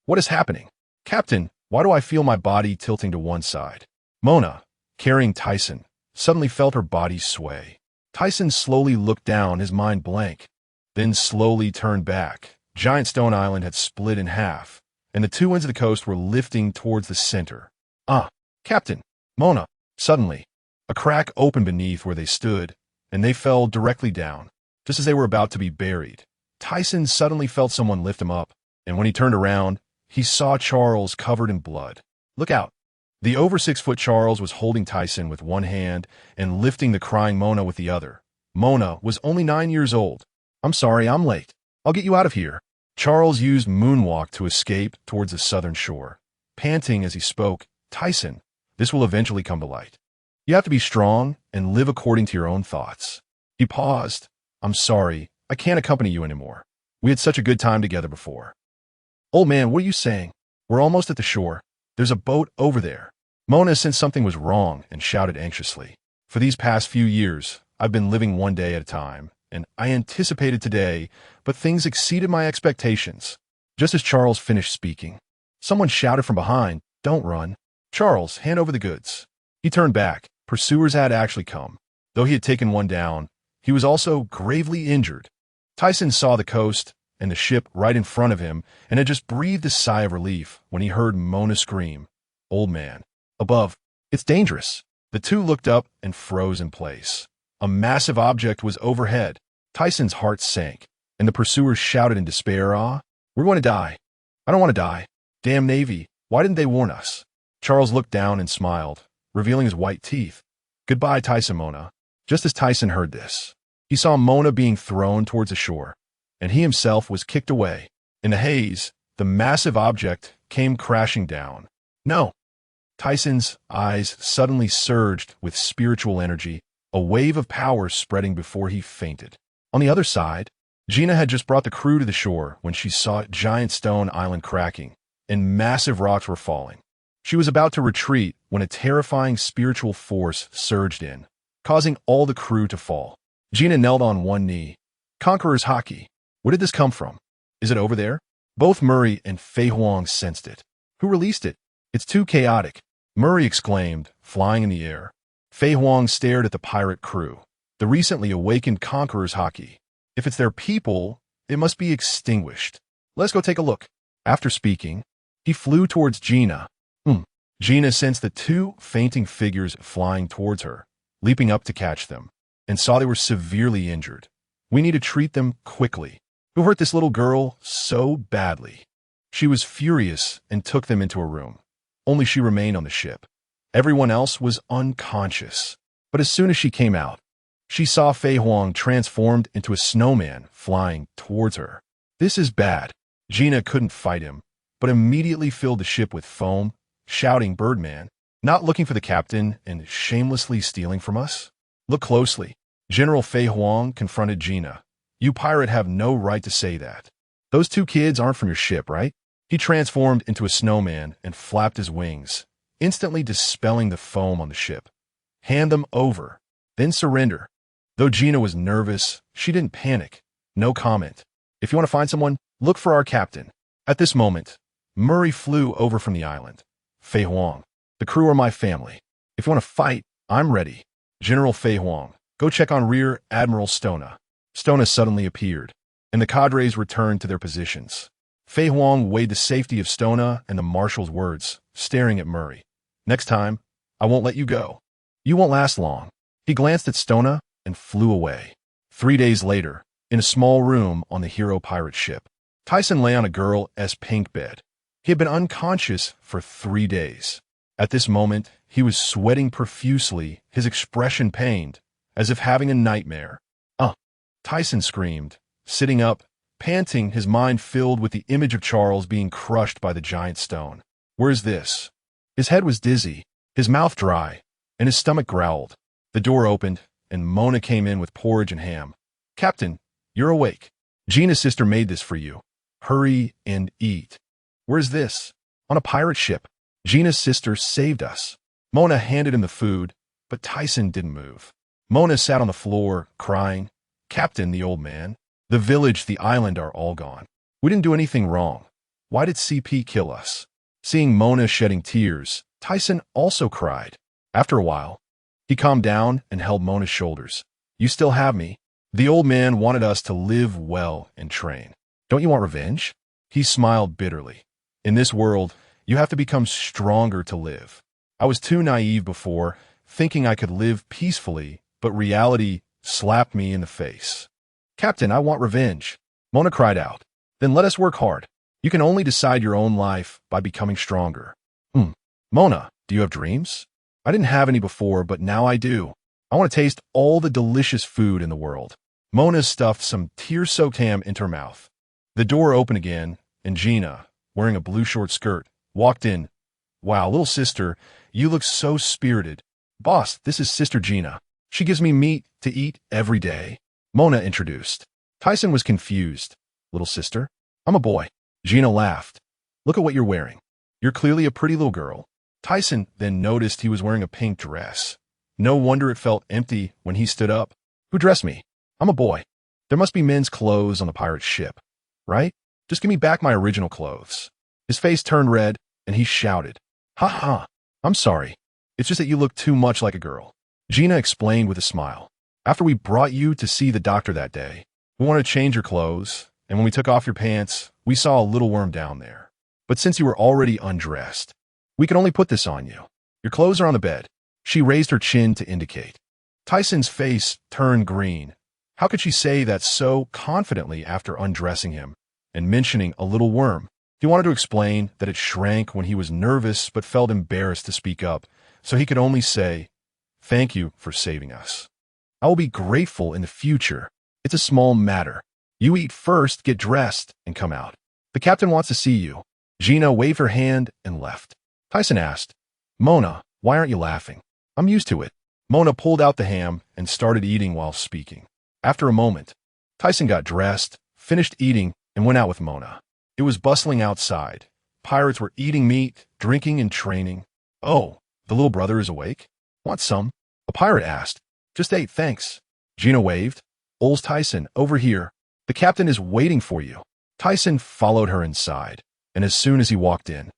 What is happening? Captain, why do I feel my body tilting to one side? Mona, carrying Thiesen, suddenly felt her body sway. Thiesen slowly looked down, his mind blank, then slowly turned back. Giant Stone Island had split in half, and the two ends of the coast were lifting towards the center. Captain, Mona. Suddenly, a crack opened beneath where they stood, and they fell directly down, just as they were about to be buried. Thiesen suddenly felt someone lift him up, and when he turned around, he saw Charles covered in blood. Look out. The over 6-foot Charles was holding Thiesen with one hand and lifting the crying Mona with the other. Mona was only 9 years old. I'm sorry, I'm late. I'll get you out of here. Charles used moonwalk to escape towards the southern shore. Panting as he spoke, Thiesen, this will eventually come to light. You have to be strong and live according to your own thoughts. He paused. I'm sorry, I can't accompany you anymore. We had such a good time together before. Old man, what are you saying? We're almost at the shore. There's a boat over there. Mona sensed something was wrong and shouted anxiously. For these past few years, I've been living one day at a time, and I anticipated today, but things exceeded my expectations. Just as Charles finished speaking, someone shouted from behind, "Don't run. Charles, hand over the goods." He turned back. Pursuers had actually come. Though he had taken one down, he was also gravely injured. Thiesen saw the coast and the ship right in front of him and had just breathed a sigh of relief when he heard Mona scream, "Old man. Above. It's dangerous." The two looked up and froze in place. A massive object was overhead. Thiesen's heart sank, and the pursuers shouted in despair, "Ah, we're going to die. I don't want to die. Damn Navy, why didn't they warn us?" Charles looked down and smiled, revealing his white teeth. "Goodbye, Thiesen, Mona." Just as Thiesen heard this, he saw Mona being thrown towards the shore, and he himself was kicked away. In the haze, the massive object came crashing down. "No!" Thiesen's eyes suddenly surged with spiritual energy, a wave of power spreading before he fainted. On the other side, Gina had just brought the crew to the shore when she saw a giant stone island cracking, and massive rocks were falling. She was about to retreat when a terrifying spiritual force surged in, causing all the crew to fall. Gina knelt on one knee. "Conqueror's hockey. Where did this come from? Is it over there?" Both Murray and Fei Huang sensed it. "Who released it? It's too chaotic," Murray exclaimed, flying in the air. Fei Huang stared at the pirate crew. The recently awakened Conqueror's hockey. If it's their people, it must be extinguished. Let's go take a look. After speaking, he flew towards Gina. Gina sensed the two fainting figures flying towards her, leaping up to catch them, and saw they were severely injured. "We need to treat them quickly. Who hurt this little girl so badly?" She was furious and took them into a room. Only she remained on the ship. Everyone else was unconscious. But as soon as she came out, she saw Fei Huang transformed into a snowman flying towards her. "This is bad." Gina couldn't fight him, but immediately filled the ship with foam, shouting, "Birdman, not looking for the captain and shamelessly stealing from us?" "Look closely." General Fei Huang confronted Gina. "You pirate have no right to say that. Those two kids aren't from your ship, right?" He transformed into a snowman and flapped his wings, instantly dispelling the foam on the ship. "Hand them over, then surrender." Though Gina was nervous, she didn't panic. No comment. "If you want to find someone, look for our captain." At this moment, Murray flew over from the island. "Fei Huang, the crew are my family. If you want to fight, I'm ready." "General Fei Huang, go check on Rear Admiral Stona." Stona suddenly appeared, and the cadres returned to their positions. Fei Huang weighed the safety of Stona and the marshal's words, staring at Murray. "Next time, I won't let you go. You won't last long." He glanced at Stona and flew away. 3 days later, in a small room on the hero pirate ship, Thiesen lay on a girl's pink bed. He had been unconscious for 3 days. At this moment, he was sweating profusely, his expression pained, as if having a nightmare. Thiesen screamed, sitting up, panting, his mind filled with the image of Charles being crushed by the giant stone. "Where's this?" His head was dizzy, his mouth dry, and his stomach growled. The door opened, and Mona came in with porridge and ham. "Captain, you're awake. Gina's sister made this for you. Hurry and eat." "Where's this?" "On a pirate ship. Gina's sister saved us." Mona handed him the food, but Thiesen didn't move. Mona sat on the floor, crying. "Captain," the old man, "the village, the island are all gone. We didn't do anything wrong. Why did CP kill us?" Seeing Mona shedding tears, Thiesen also cried. After a while, he calmed down and held Mona's shoulders. "You still have me." The old man wanted us to live well and train. "Don't you want revenge?" He smiled bitterly. "In this world, you have to become stronger to live. I was too naive before, thinking I could live peacefully, but reality slapped me in the face." "Captain, I want revenge," Mona cried out. "Then let us work hard. You can only decide your own life by becoming stronger." Mona, do you have dreams?" "I didn't have any before, but now I do. I want to taste all the delicious food in the world." Mona stuffed some tear-soaked ham into her mouth. The door opened again, and Gina, wearing a blue short skirt, walked in. "Wow, little sister, you look so spirited." "Boss, this is Sister Gina. She gives me meat to eat every day." Mona introduced. Tyson was confused. Little sister? I'm a boy. Gina laughed. Look at what you're wearing. You're clearly a pretty little girl. Tyson then noticed he was wearing a pink dress. No wonder it felt empty when he stood up. Who dressed me? I'm a boy. There must be men's clothes on the pirate ship, right? Just give me back my original clothes. His face turned red, and he shouted, Ha ha, I'm sorry. It's just that you look too much like a girl. Gina explained with a smile. After we brought you to see the doctor that day, we wanted to change your clothes, and when we took off your pants, we saw a little worm down there. But since you were already undressed, we could only put this on you. Your clothes are on the bed. She raised her chin to indicate. Tyson's face turned green. How could she say that so confidently after undressing him and mentioning a little worm? He wanted to explain that it shrank when he was nervous but felt embarrassed to speak up, so he could only say, Thank you for saving us. I will be grateful in the future. It's a small matter. You eat first, get dressed, and come out. The captain wants to see you. Gina waved her hand and left. Tyson asked, Mona, why aren't you laughing? I'm used to it. Mona pulled out the ham and started eating while speaking. After a moment, Tyson got dressed, finished eating, and went out with Mona. It was bustling outside. Pirates were eating meat, drinking, and training. Oh, the little brother is awake? Want some? A pirate asked. Just ate, thanks. Gina waved. Aurs Tisen, over here. The captain is waiting for you. Tyson followed her inside, and as soon as he walked in,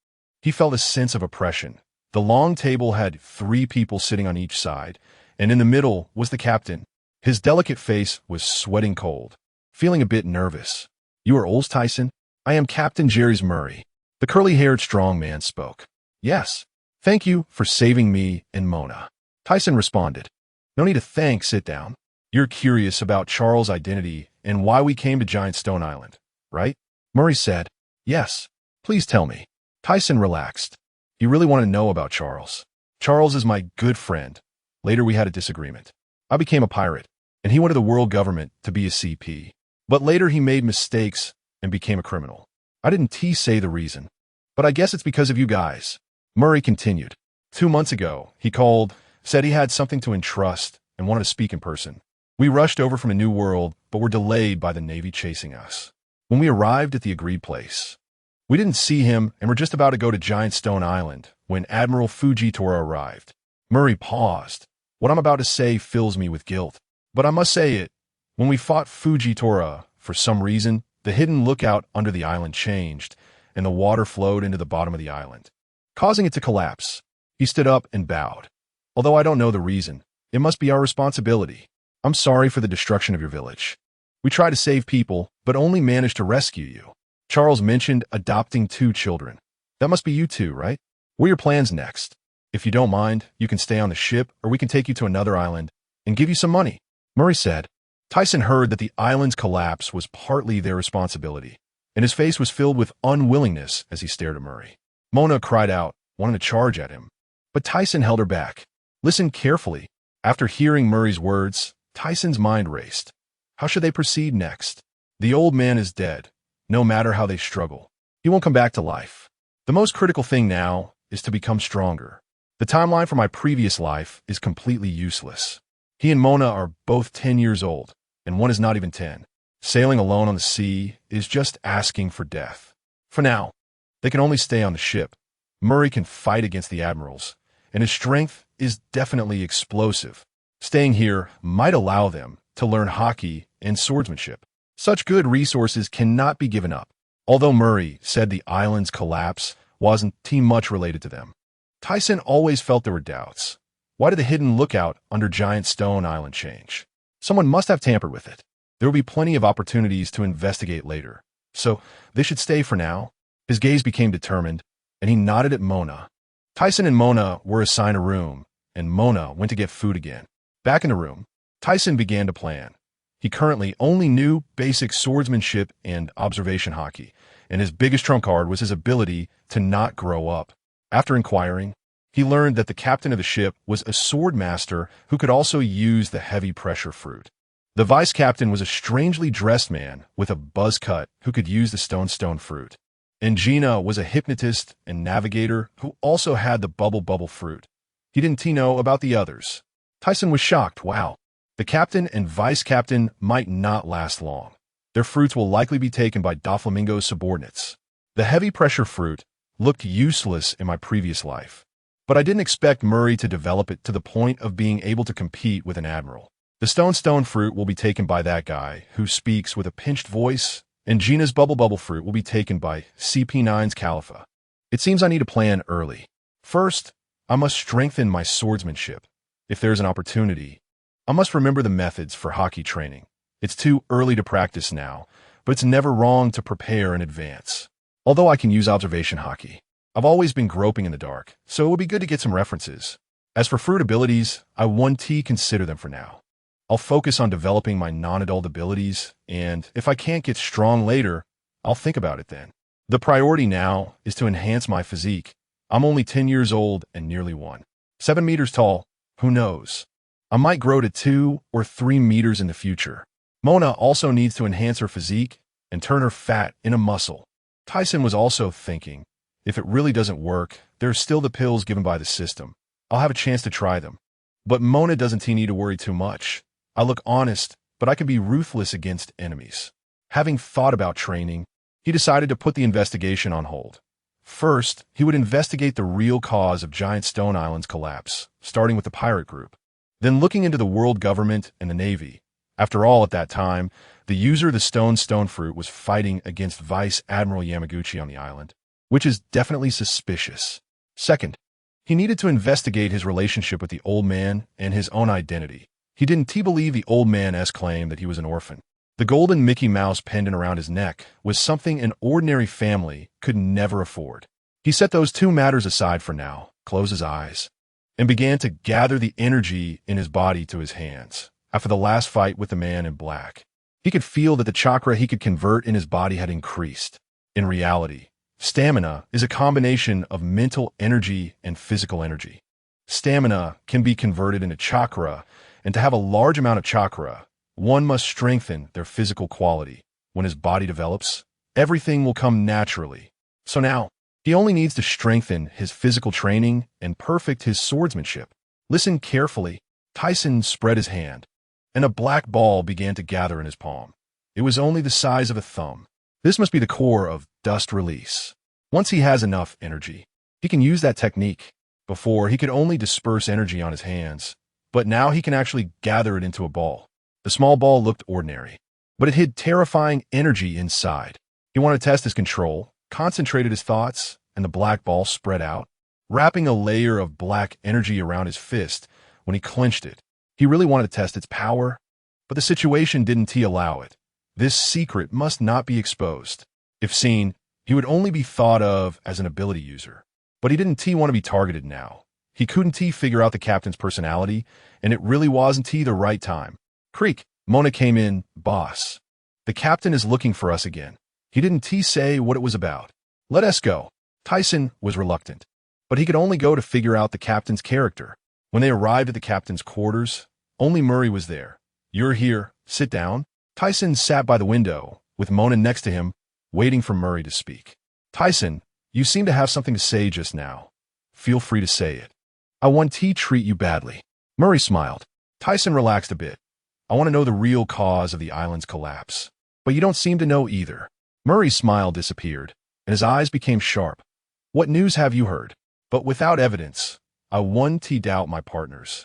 he felt a sense of oppression. The long table had 3 people sitting on each side, and in the middle was the captain. His delicate face was sweating cold, feeling a bit nervous. You are Aurs Tisen? I am Captain Jerry's Murray. The curly-haired strong man spoke. Yes. Thank you for saving me and Mona. Tyson responded. No need to thank, sit down. You're curious about Charles' identity and why we came to Giant Stone Island, right? Murray said. Yes. Please tell me. Tyson relaxed. You really want to know about Charles. Charles is my good friend. Later we had a disagreement. I became a pirate, and he wanted the world government to be a CP. But later he made mistakes and became a criminal. I didn't say the reason, but I guess it's because of you guys. Murray continued. 2 months ago, he called, said he had something to entrust and wanted to speak in person. We rushed over from a new world, but were delayed by the Navy chasing us. When we arrived at the agreed place, we didn't see him and were just about to go to Giant Stone Island when Admiral Fujitora arrived. Murray paused. What I'm about to say fills me with guilt, but I must say it. When we fought Fujitora, for some reason, the hidden lookout under the island changed, and the water flowed into the bottom of the island, causing it to collapse. He stood up and bowed. Although I don't know the reason, it must be our responsibility. I'm sorry for the destruction of your village. We tried to save people, but only managed to rescue you. Charles mentioned adopting 2 children. That must be you 2, right? What are your plans next? If you don't mind, you can stay on the ship, or we can take you to another island and give you some money. Murray said. Tyson heard that the island's collapse was partly their responsibility, and his face was filled with unwillingness as he stared at Murray. Mona cried out, wanting to charge at him, but Tyson held her back. Listen carefully. After hearing Murray's words, Tyson's mind raced. How should they proceed next? The old man is dead. No matter how they struggle, he won't come back to life. The most critical thing now is to become stronger. The timeline for my previous life is completely useless. He and Mona are both 10 years old, and one is not even 10. Sailing alone on the sea is just asking for death. For now, they can only stay on the ship. Murray can fight against the admirals, and his strength is definitely explosive. Staying here might allow them to learn hockey and swordsmanship. Such good resources cannot be given up. Although Murray said the island's collapse wasn't too much related to them, Tyson always felt there were doubts. Why did the hidden lookout under Giant Stone Island change? Someone must have tampered with it. There will be plenty of opportunities to investigate later, so they should stay for now. His gaze became determined, and he nodded at Mona. Tyson and Mona were assigned a room, and Mona went to get food again. Back in the room, Tyson began to plan. He currently only knew basic swordsmanship and observation hockey, and his biggest trump card was his ability to not grow up. After inquiring, he learned that the captain of the ship was a sword master who could also use the heavy pressure fruit. The vice captain was a strangely dressed man with a buzz cut who could use the stone fruit. And Gina was a hypnotist and navigator who also had the bubble fruit. He didn't know about the others. Tyson was shocked. Wow, The captain and vice captain might not last long. Their fruits will likely be taken by Doflamingo's subordinates. The heavy-pressure fruit looked useless in my previous life, but I didn't expect Murray to develop it to the point of being able to compete with an admiral. The stone fruit will be taken by that guy who speaks with a pinched voice, and Gina's bubble fruit will be taken by CP9's Khalifa. It seems I need a plan early. First, I must strengthen my swordsmanship. If there's an opportunity, I must remember the methods for hockey training. It's too early to practice now, but it's never wrong to prepare in advance. Although I can use observation hockey, I've always been groping in the dark, so it would be good to get some references. As for fruit abilities, I won't consider them for now. I'll focus on developing my non-adult abilities, and if I can't get strong later, I'll think about it then. The priority now is to enhance my physique. I'm only 10 years old and nearly 7 meters tall. Who knows? I might grow to 2 or 3 meters in the future. Mona also needs to enhance her physique and turn her fat into muscle. Thiesen was also thinking, if it really doesn't work, there's still the pills given by the system. I'll have a chance to try them. But Mona doesn't need to worry too much. I look honest, but I can be ruthless against enemies. Having thought about training, he decided to put the investigation on hold. First, he would investigate the real cause of Giant Stone Island's collapse, starting with the pirate group. Then looking into the world government and the Navy. After all, at that time, the user of the stone fruit was fighting against Vice Admiral Yamaguchi on the island, which is definitely suspicious. Second, he needed to investigate his relationship with the old man and his own identity. He didn't believe the old man's claim that he was an orphan. The golden Mickey Mouse pendant around his neck was something an ordinary family could never afford. He set those two matters aside for now, closed his eyes, and began to gather the energy in his body to his hands. After the last fight with the man in black, he could feel that the chakra he could convert in his body had increased. In reality, stamina is a combination of mental energy and physical energy. Stamina can be converted into chakra, and to have a large amount of chakra, one must strengthen their physical quality. When his body develops, everything will come naturally. So now, he only needs to strengthen his physical training and perfect his swordsmanship. Listen carefully. Thiesen spread his hand, and a black ball began to gather in his palm. It was only the size of a thumb. This must be the core of dust release. Once he has enough energy, he can use that technique. Before, he could only disperse energy on his hands, but now he can actually gather it into a ball. The small ball looked ordinary, but it hid terrifying energy inside. He wanted to test his control, concentrated his thoughts, and the black ball spread out, wrapping a layer of black energy around his fist. When he clenched it, he really wanted to test its power, but the situation didn't allow it. This secret must not be exposed. If seen, he would only be thought of as an ability user. But he didn't want to be targeted now. He couldn't figure out the captain's personality, and it really wasn't the right time. Creak, Mona came in, boss. The captain is looking for us again. He didn't say what it was about. Let us go. Thiesen was reluctant, but he could only go to figure out the captain's character. When they arrived at the captain's quarters, only Murray was there. You're here, sit down. Thiesen sat by the window, with Mona next to him, waiting for Murray to speak. Thiesen, you seem to have something to say just now. Feel free to say it. I want to treat you badly. Murray smiled. Thiesen relaxed a bit. I want to know the real cause of the island's collapse. But you don't seem to know either. Murray's smile disappeared, and his eyes became sharp. What news have you heard? But without evidence, I want to doubt my partners.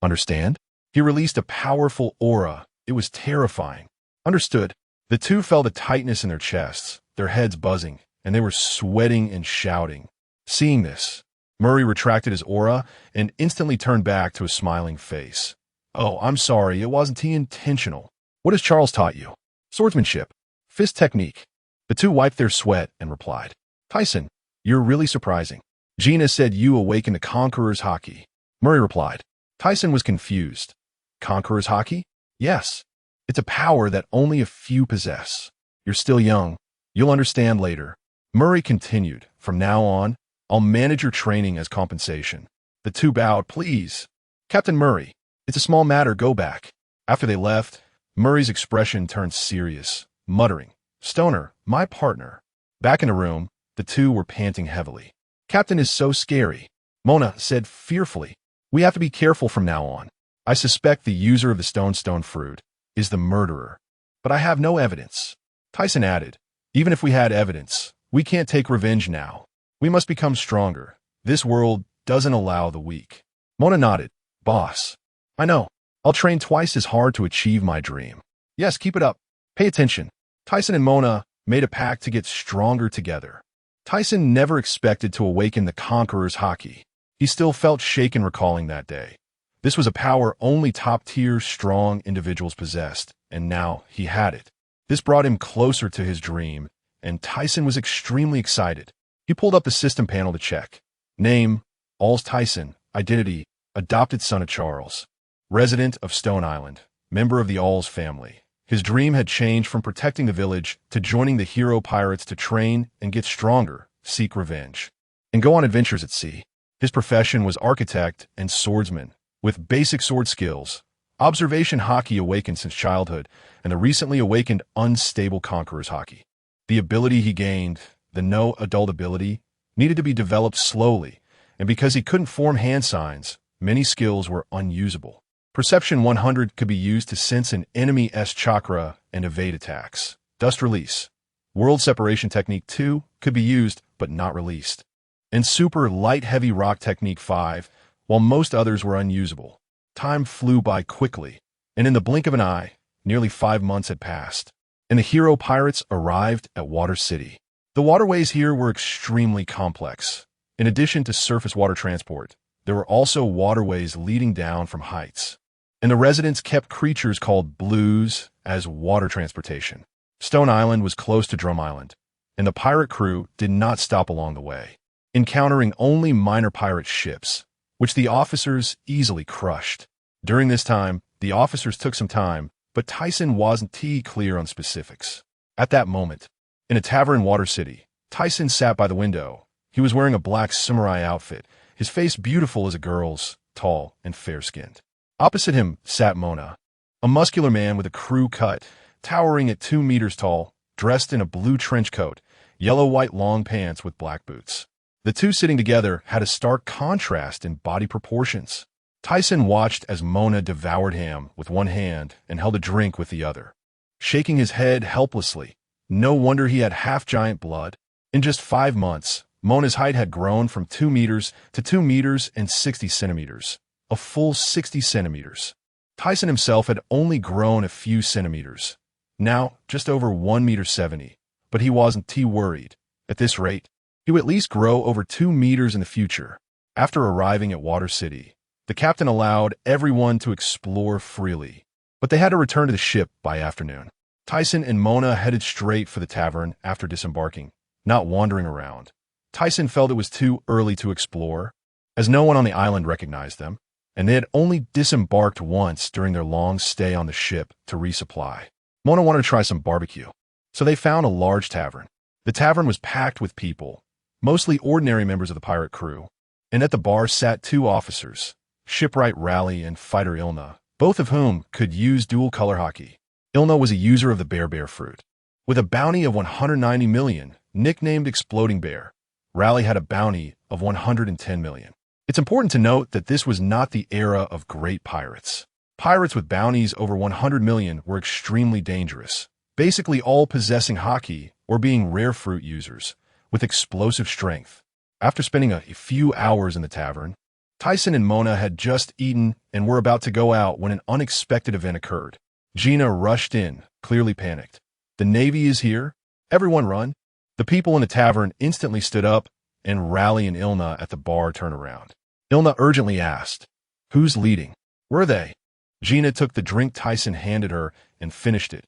Understand? He released a powerful aura. It was terrifying. Understood. The two felt a tightness in their chests, their heads buzzing, and they were sweating and shouting. Seeing this, Murray retracted his aura and instantly turned back to a smiling face. Oh, I'm sorry, it wasn't intentional. What has Charles taught you? Swordsmanship. Fist technique. The two wiped their sweat and replied. Thiesen, you're really surprising. Gina said you awakened the Conqueror's Hockey. Murray replied. Thiesen was confused. Conqueror's Hockey? Yes. It's a power that only a few possess. You're still young. You'll understand later. Murray continued. From now on, I'll manage your training as compensation. The two bowed. Please. Captain Murray, it's a small matter. Go back. After they left, Murray's expression turned serious, muttering, Stoner, my partner. Back in the room, the two were panting heavily. Captain is so scary. Mona said fearfully. We have to be careful from now on. I suspect the user of the stone fruit is the murderer, but I have no evidence. Tisen added, even if we had evidence, we can't take revenge now. We must become stronger. This world doesn't allow the weak. Mona nodded. Boss. I know. I'll train twice as hard to achieve my dream. Yes, keep it up. Pay attention. Tisen and Mona made a pact to get stronger together. Tisen never expected to awaken the Conqueror's haki. He still felt shaken recalling that day. This was a power only top-tier, strong individuals possessed, and now he had it. This brought him closer to his dream, and Tisen was extremely excited. He pulled up the system panel to check. Name, Aurs Tisen. Identity, adopted son of Charles. Resident of Stone Island, member of the Aurs family. His dream had changed from protecting the village to joining the hero pirates to train and get stronger, seek revenge, and go on adventures at sea. His profession was architect and swordsman, with basic sword skills. Observation haki awakened since childhood, and the recently awakened unstable Conqueror's haki. The ability he gained, the no adult ability, needed to be developed slowly, and because he couldn't form hand signs, many skills were unusable. Perception 100 could be used to sense an enemy's chakra and evade attacks. Dust release. World separation technique 2 could be used but not released. And super light heavy rock technique 5, while most others were unusable. Time flew by quickly, and in the blink of an eye, nearly 5 months had passed, and the hero pirates arrived at Water City. The waterways here were extremely complex. In addition to surface water transport, there were also waterways leading down from heights, and the residents kept creatures called blues as water transportation. Stone Island was close to Drum Island, and the pirate crew did not stop along the way, encountering only minor pirate ships, which the officers easily crushed. During this time, the officers took some time, but Tisen wasn't clear on specifics. At that moment, in a tavern in Water City, Tisen sat by the window. He was wearing a black samurai outfit, his face beautiful as a girl's, tall and fair-skinned. Opposite him sat Mona, a muscular man with a crew cut, towering at 2 meters tall, dressed in a blue trench coat, yellow-white long pants with black boots. The two sitting together had a stark contrast in body proportions. Tisen watched as Mona devoured ham with one hand and held a drink with the other, shaking his head helplessly. No wonder he had half-giant blood. In just 5 months, Mona's height had grown from 2 meters to 2 meters and 60 centimeters, a full 60 centimeters. Tisen himself had only grown a few centimeters, now just over 1.70 meters, but he wasn't worried. At this rate, he would at least grow over 2 meters in the future. After arriving at Water City, the captain allowed everyone to explore freely, but they had to return to the ship by afternoon. Tisen and Mona headed straight for the tavern after disembarking, not wandering around. Tisen felt it was too early to explore, as no one on the island recognized them, and they had only disembarked once during their long stay on the ship to resupply. Mona wanted to try some barbecue, so they found a large tavern. The tavern was packed with people, mostly ordinary members of the pirate crew, and at the bar sat 2 officers, Shipwright Raleigh and Fighter Ilna, both of whom could use dual-color haki. Ilna was a user of the bear fruit, with a bounty of 190 million, nicknamed Exploding Bear. Raleigh had a bounty of 110 million. It's important to note that this was not the era of great pirates. Pirates with bounties over 100 million were extremely dangerous, basically all possessing haki or being rare fruit users, with explosive strength. After spending a few hours in the tavern, Tisen and Mona had just eaten and were about to go out when an unexpected event occurred. Gina rushed in, clearly panicked. The Navy is here. Everyone run. The people in the tavern instantly stood up, and Raleigh and Ilna at the bar turned around. Ilna urgently asked, "Who's leading? Where are they?" Gina took the drink Tisen handed her and finished it.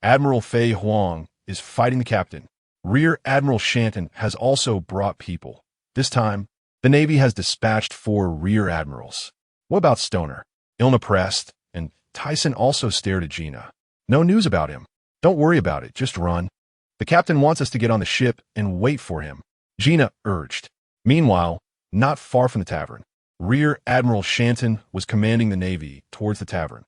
Admiral Fei Huang is fighting the captain. Rear Admiral Shanton has also brought people. This time, the Navy has dispatched 4 rear admirals. What about Stoner? Ilna pressed, and Tisen also stared at Gina. No news about him. Don't worry about it, just run. The captain wants us to get on the ship and wait for him, Gina urged. Meanwhile, not far from the tavern, Rear Admiral Shanton was commanding the Navy towards the tavern.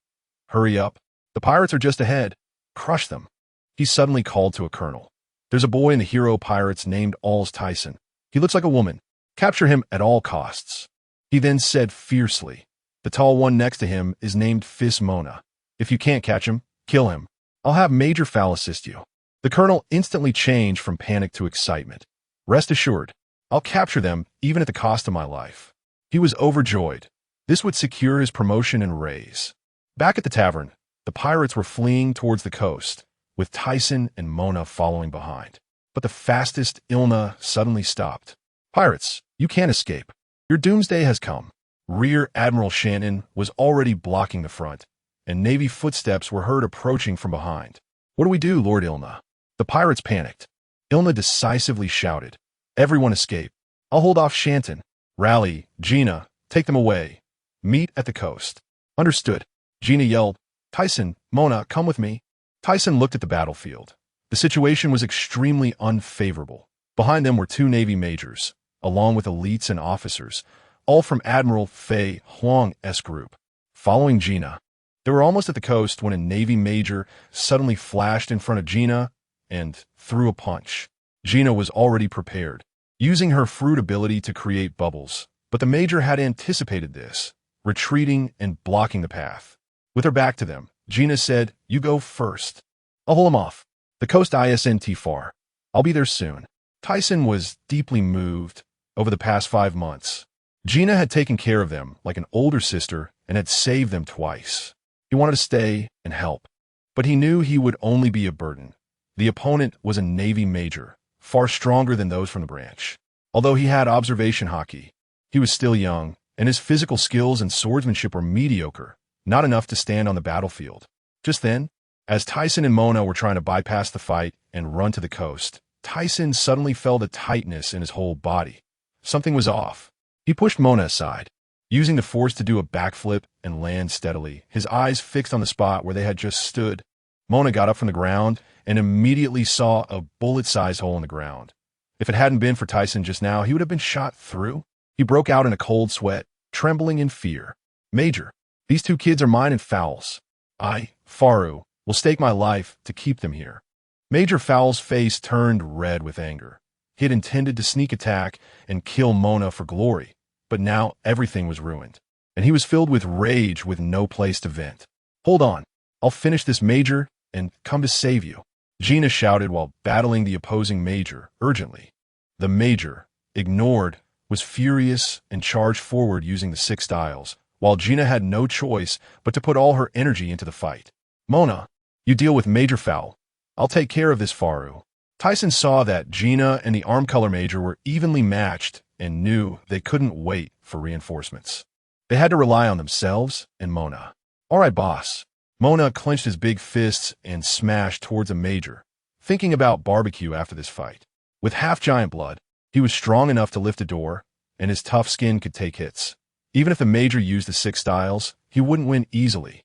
Hurry up. The pirates are just ahead. Crush them. He suddenly called to a colonel. There's a boy in the hero pirates named Aurs Tisen. He looks like a woman. Capture him at all costs. He then said fiercely, The tall one next to him is named Fist Mona. If you can't catch him, kill him. I'll have Major Fowl assist you. The colonel instantly changed from panic to excitement. Rest assured, I'll capture them even at the cost of my life. He was overjoyed. This would secure his promotion and raise. Back at the tavern, the pirates were fleeing towards the coast, with Thiesen and Mona following behind. But the fastest Ilna suddenly stopped. Pirates, you can't escape. Your doomsday has come. Rear Admiral Shannon was already blocking the front, and Navy footsteps were heard approaching from behind. What do we do, Lord Ilna? The pirates panicked. Ilna decisively shouted, Everyone escape. I'll hold off Shanton. Rally, Gina, take them away. Meet at the coast. Understood. Gina yelled, Thiesen, Mona, come with me. Thiesen looked at the battlefield. The situation was extremely unfavorable. Behind them were 2 Navy majors, along with elites and officers, all from Admiral Fei Huang's group. Following Gina, they were almost at the coast when a Navy major suddenly flashed in front of Gina and threw a punch. Gina was already prepared, using her fruit ability to create bubbles, but the major had anticipated this, retreating and blocking the path. With her back to them, Gina said, You go first. I'll hold him off. The coast isn't far. I'll be there soon. Thiesen was deeply moved over the past 5 months. Gina had taken care of them like an older sister and had saved them twice. He wanted to stay and help, but he knew he would only be a burden. The opponent was a Navy major, far stronger than those from the branch. Although he had observation hockey, he was still young, and his physical skills and swordsmanship were mediocre, not enough to stand on the battlefield. Just then, as Thiesen and Mona were trying to bypass the fight and run to the coast, Thiesen suddenly felt a tightness in his whole body. Something was off. He pushed Mona aside, using the force to do a backflip and land steadily, his eyes fixed on the spot where they had just stood. Mona got up from the ground and immediately saw a bullet-sized hole in the ground. If it hadn't been for Thiesen just now, he would have been shot through. He broke out in a cold sweat, trembling in fear. Major, these 2 kids are mine and Fowl's. I, Faru, will stake my life to keep them here. Major Fowl's face turned red with anger. He had intended to sneak attack and kill Mona for glory, but now everything was ruined, and he was filled with rage with no place to vent. Hold on, I'll finish this major and come to save you, Gina shouted while battling the opposing major urgently. The major, ignored, was furious and charged forward using the 6 styles, while Gina had no choice but to put all her energy into the fight. Mona, you deal with Major Fowl. I'll take care of this, Faru. Thiesen saw that Gina and the arm color major were evenly matched and knew they couldn't wait for reinforcements. They had to rely on themselves and Mona. All right, boss. Mona clenched his big fists and smashed towards a major, thinking about barbecue after this fight. With half-giant blood, he was strong enough to lift a door, and his tough skin could take hits. Even if the major used the 6 styles, he wouldn't win easily.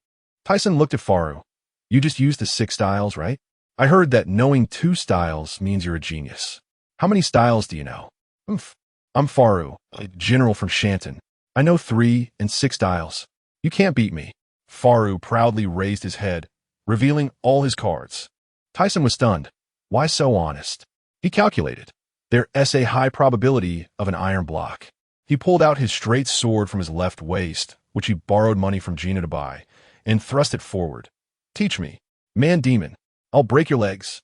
Thiesen looked at Faru. You just used the 6 styles, right? I heard that knowing 2 styles means you're a genius. How many styles do you know? I'm Faru, a general from Shanton. I know 3 and 6 styles. You can't beat me. Faru proudly raised his head, revealing all his cards. Thiesen was stunned. Why so honest? He calculated. There's a high probability of an iron block. He pulled out his straight sword from his left waist, which he borrowed money from Gina to buy, and thrust it forward. Teach me. Man demon. I'll break your legs.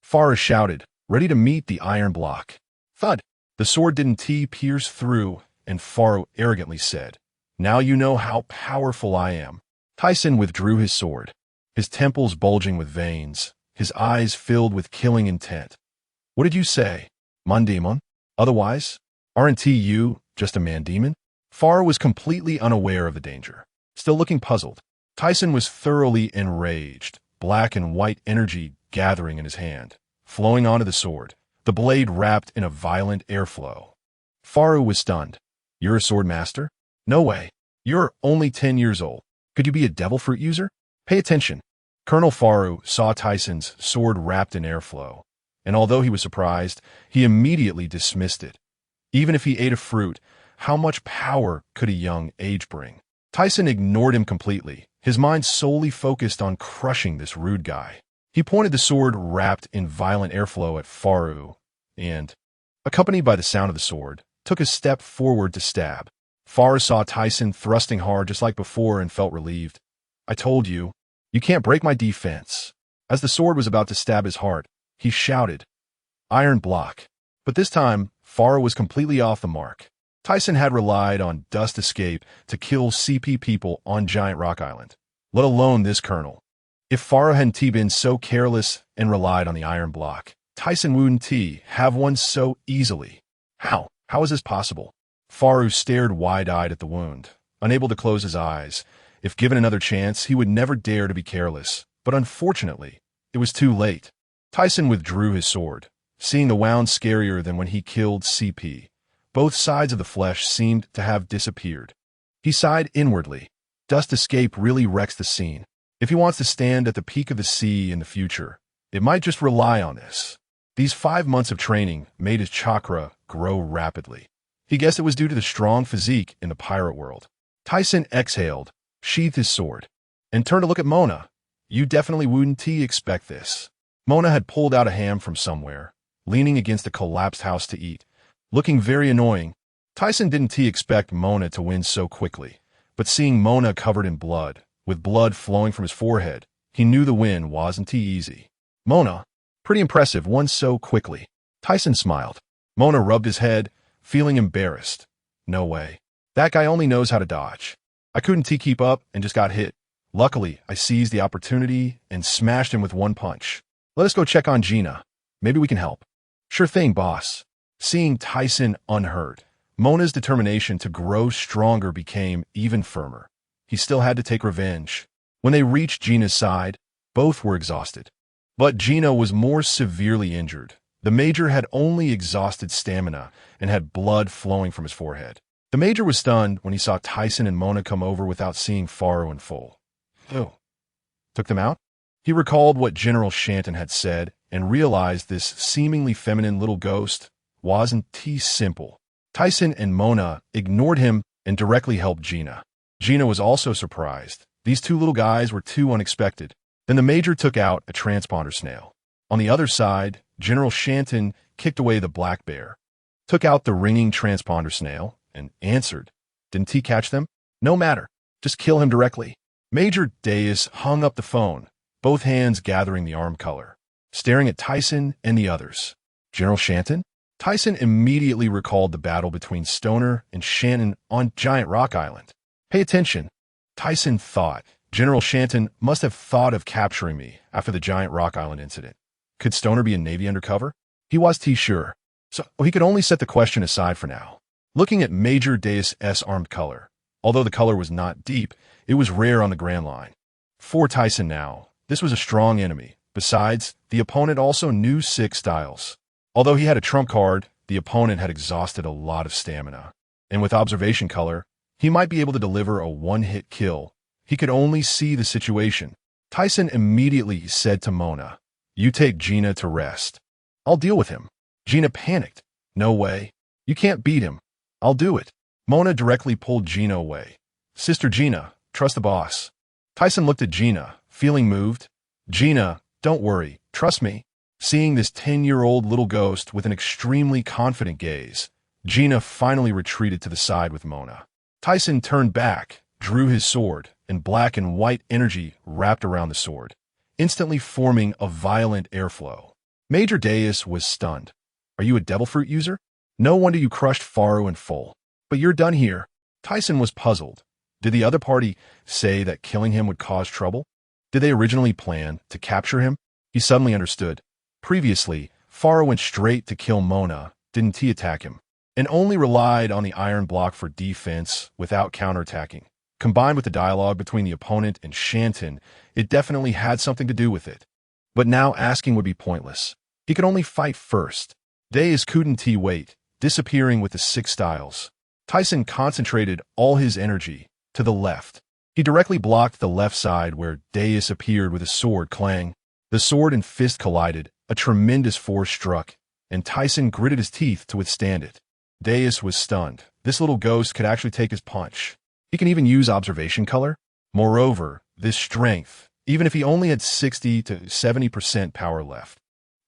Faru shouted, ready to meet the iron block. Thud. The sword didn't pierce through, and Faru arrogantly said, Now you know how powerful I am. Thiesen withdrew his sword, his temples bulging with veins, his eyes filled with killing intent. What did you say? Mandemon? Otherwise? Aren't you just a man demon? Faru was completely unaware of the danger. Still looking puzzled, Thiesen was thoroughly enraged, black and white energy gathering in his hand, flowing onto the sword, the blade wrapped in a violent airflow. Faru was stunned. You're a sword master? No way. You're only 10 years old. Could you be a devil fruit user? Pay attention. Colonel Faru saw Thiesen's sword wrapped in airflow, and although he was surprised, he immediately dismissed it. Even if he ate a fruit, how much power could a young age bring? Thiesen ignored him completely, his mind solely focused on crushing this rude guy. He pointed the sword wrapped in violent airflow at Faru and, accompanied by the sound of the sword, took a step forward to stab. Farah saw Tyson thrusting hard just like before and felt relieved. I told you, you can't break my defense. As the sword was about to stab his heart, he shouted, Iron block. But this time, Farah was completely off the mark. Tyson had relied on dust escape to kill CP people on Giant Rock Island, let alone this colonel. If Farah hadn't been so careless and relied on the iron block, Tyson wouldn't have won so easily. How? How is this possible? Farah stared wide-eyed at the wound, unable to close his eyes. If given another chance, he would never dare to be careless. But unfortunately, it was too late. Tyson withdrew his sword, seeing the wound scarier than when he killed CP. Both sides of the flesh seemed to have disappeared. He sighed inwardly. Dust escape really wrecks the scene. If he wants to stand at the peak of the sea in the future, it might just rely on this. These 5 months of training made his chakra grow rapidly. He guessed it was due to the strong physique in the pirate world. Tyson exhaled, sheathed his sword, and turned to look at Mona. You definitely wouldn't expect this. Mona had pulled out a ham from somewhere, leaning against a collapsed house to eat, looking very annoying. Tyson didn't expect Mona to win so quickly, but seeing Mona covered in blood, with blood flowing from his forehead, he knew the win wasn't easy. Mona, pretty impressive, won so quickly. Tyson smiled. Mona rubbed his head, feeling embarrassed. No way. That guy only knows how to dodge. I couldn't keep up and just got hit. Luckily, I seized the opportunity and smashed him with one punch. Let us go check on Gina. Maybe we can help. Sure thing, boss. Seeing Tyson unhurt, Mona's determination to grow stronger became even firmer. He still had to take revenge. When they reached Gina's side, both were exhausted. But Gina was more severely injured. The Major had only exhausted stamina and had blood flowing from his forehead. The Major was stunned when he saw Tyson and Mona come over without seeing Farah in full. Oh. Took them out? He recalled what General Shanton had said and realized this seemingly feminine little ghost wasn't simple. Tyson and Mona ignored him and directly helped Gina. Gina was also surprised. These two little guys were too unexpected. Then the Major took out a transponder snail. On the other side, General Shanton kicked away the black bear, took out the ringing transponder snail, and answered. Didn't he catch them? No matter. Just kill him directly. Major Deus hung up the phone, both hands gathering the arm color, staring at Tyson and the others. General Shanton? Tyson immediately recalled the battle between Stoner and Shannon on Giant Rock Island. Pay attention. Tyson thought. General Shanton must have thought of capturing me after the Giant Rock Island incident. Could Stoner be in Navy undercover? He was sure. So he could only set the question aside for now. Looking at Major Deus' armed color, although the color was not deep, it was rare on the Grand Line. For Tyson now, this was a strong enemy. Besides, the opponent also knew 6 styles. Although he had a trump card, the opponent had exhausted a lot of stamina. And with observation color, he might be able to deliver a one-hit kill. He could only see the situation. Tyson immediately said to Mona, You take Gina to rest. I'll deal with him. Gina panicked. No way. You can't beat him. I'll do it. Mona directly pulled Gina away. Sister Gina, trust the boss. Tyson looked at Gina, feeling moved. Gina, don't worry. Trust me. Seeing this 10-year-old little ghost with an extremely confident gaze, Gina finally retreated to the side with Mona. Tyson turned back, drew his sword, and black and white energy wrapped around the sword, instantly forming a violent airflow. Major Deus was stunned. Are you a devil fruit user? No wonder you crushed Farah in full. But you're done here. Tyson was puzzled. Did the other party say that killing him would cause trouble? Did they originally plan to capture him? He suddenly understood. Previously, Farah went straight to kill Mona, didn't he attack him, and only relied on the iron block for defense without counterattacking. Combined with the dialogue between the opponent and Shanton, it definitely had something to do with it. But now asking would be pointless. He could only fight first. Deus couldn't wait, disappearing with the 6 styles. Tyson concentrated all his energy to the left. He directly blocked the left side where Deus appeared with his sword clang. The sword and fist collided, a tremendous force struck, and Tyson gritted his teeth to withstand it. Deus was stunned. This little ghost could actually take his punch. He can even use observation color. Moreover, this strength, even if he only had 60 to 70% power left,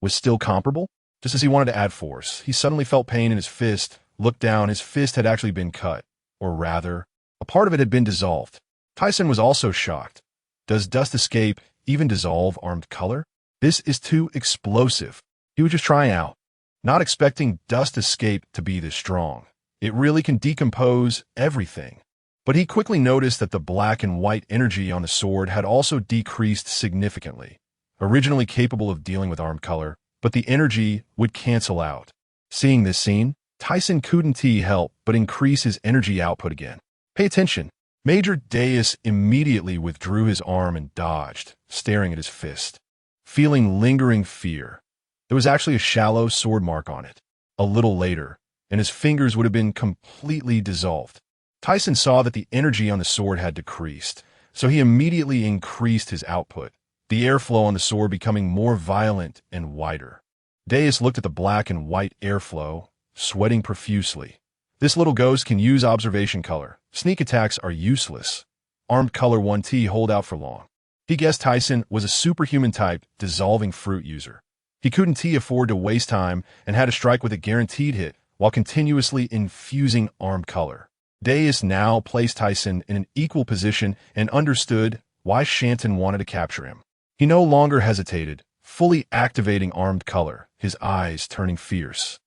was still comparable. Just as he wanted to add force, he suddenly felt pain in his fist. Looked down, his fist had actually been cut. or rather, a part of it had been dissolved. Thiesen was also shocked. Does dust escape even dissolve armed color? This is too explosive. He was just trying out, not expecting dust escape to be this strong. It really can decompose everything. But he quickly noticed that the black and white energy on the sword had also decreased significantly. Originally capable of dealing with armed color, but the energy would cancel out. Seeing this scene, Thiesen couldn't help but increase his energy output again. Pay attention. Major Deus immediately withdrew his arm and dodged, staring at his fist. Feeling lingering fear. There was actually a shallow sword mark on it. A little later, and his fingers would have been completely dissolved. Thiesen saw that the energy on the sword had decreased, so he immediately increased his output, the airflow on the sword becoming more violent and wider. Deus looked at the black and white airflow, sweating profusely. This little ghost can use observation color. Sneak attacks are useless. Armed color 1T hold out for long. He guessed Thiesen was a superhuman type dissolving fruit user. He couldn't afford to waste time and had to strike with a guaranteed hit while continuously infusing armed color. Deus now placed Thiesen in an equal position and understood why Shanton wanted to capture him. He no longer hesitated, fully activating armed color, his eyes turning fierce.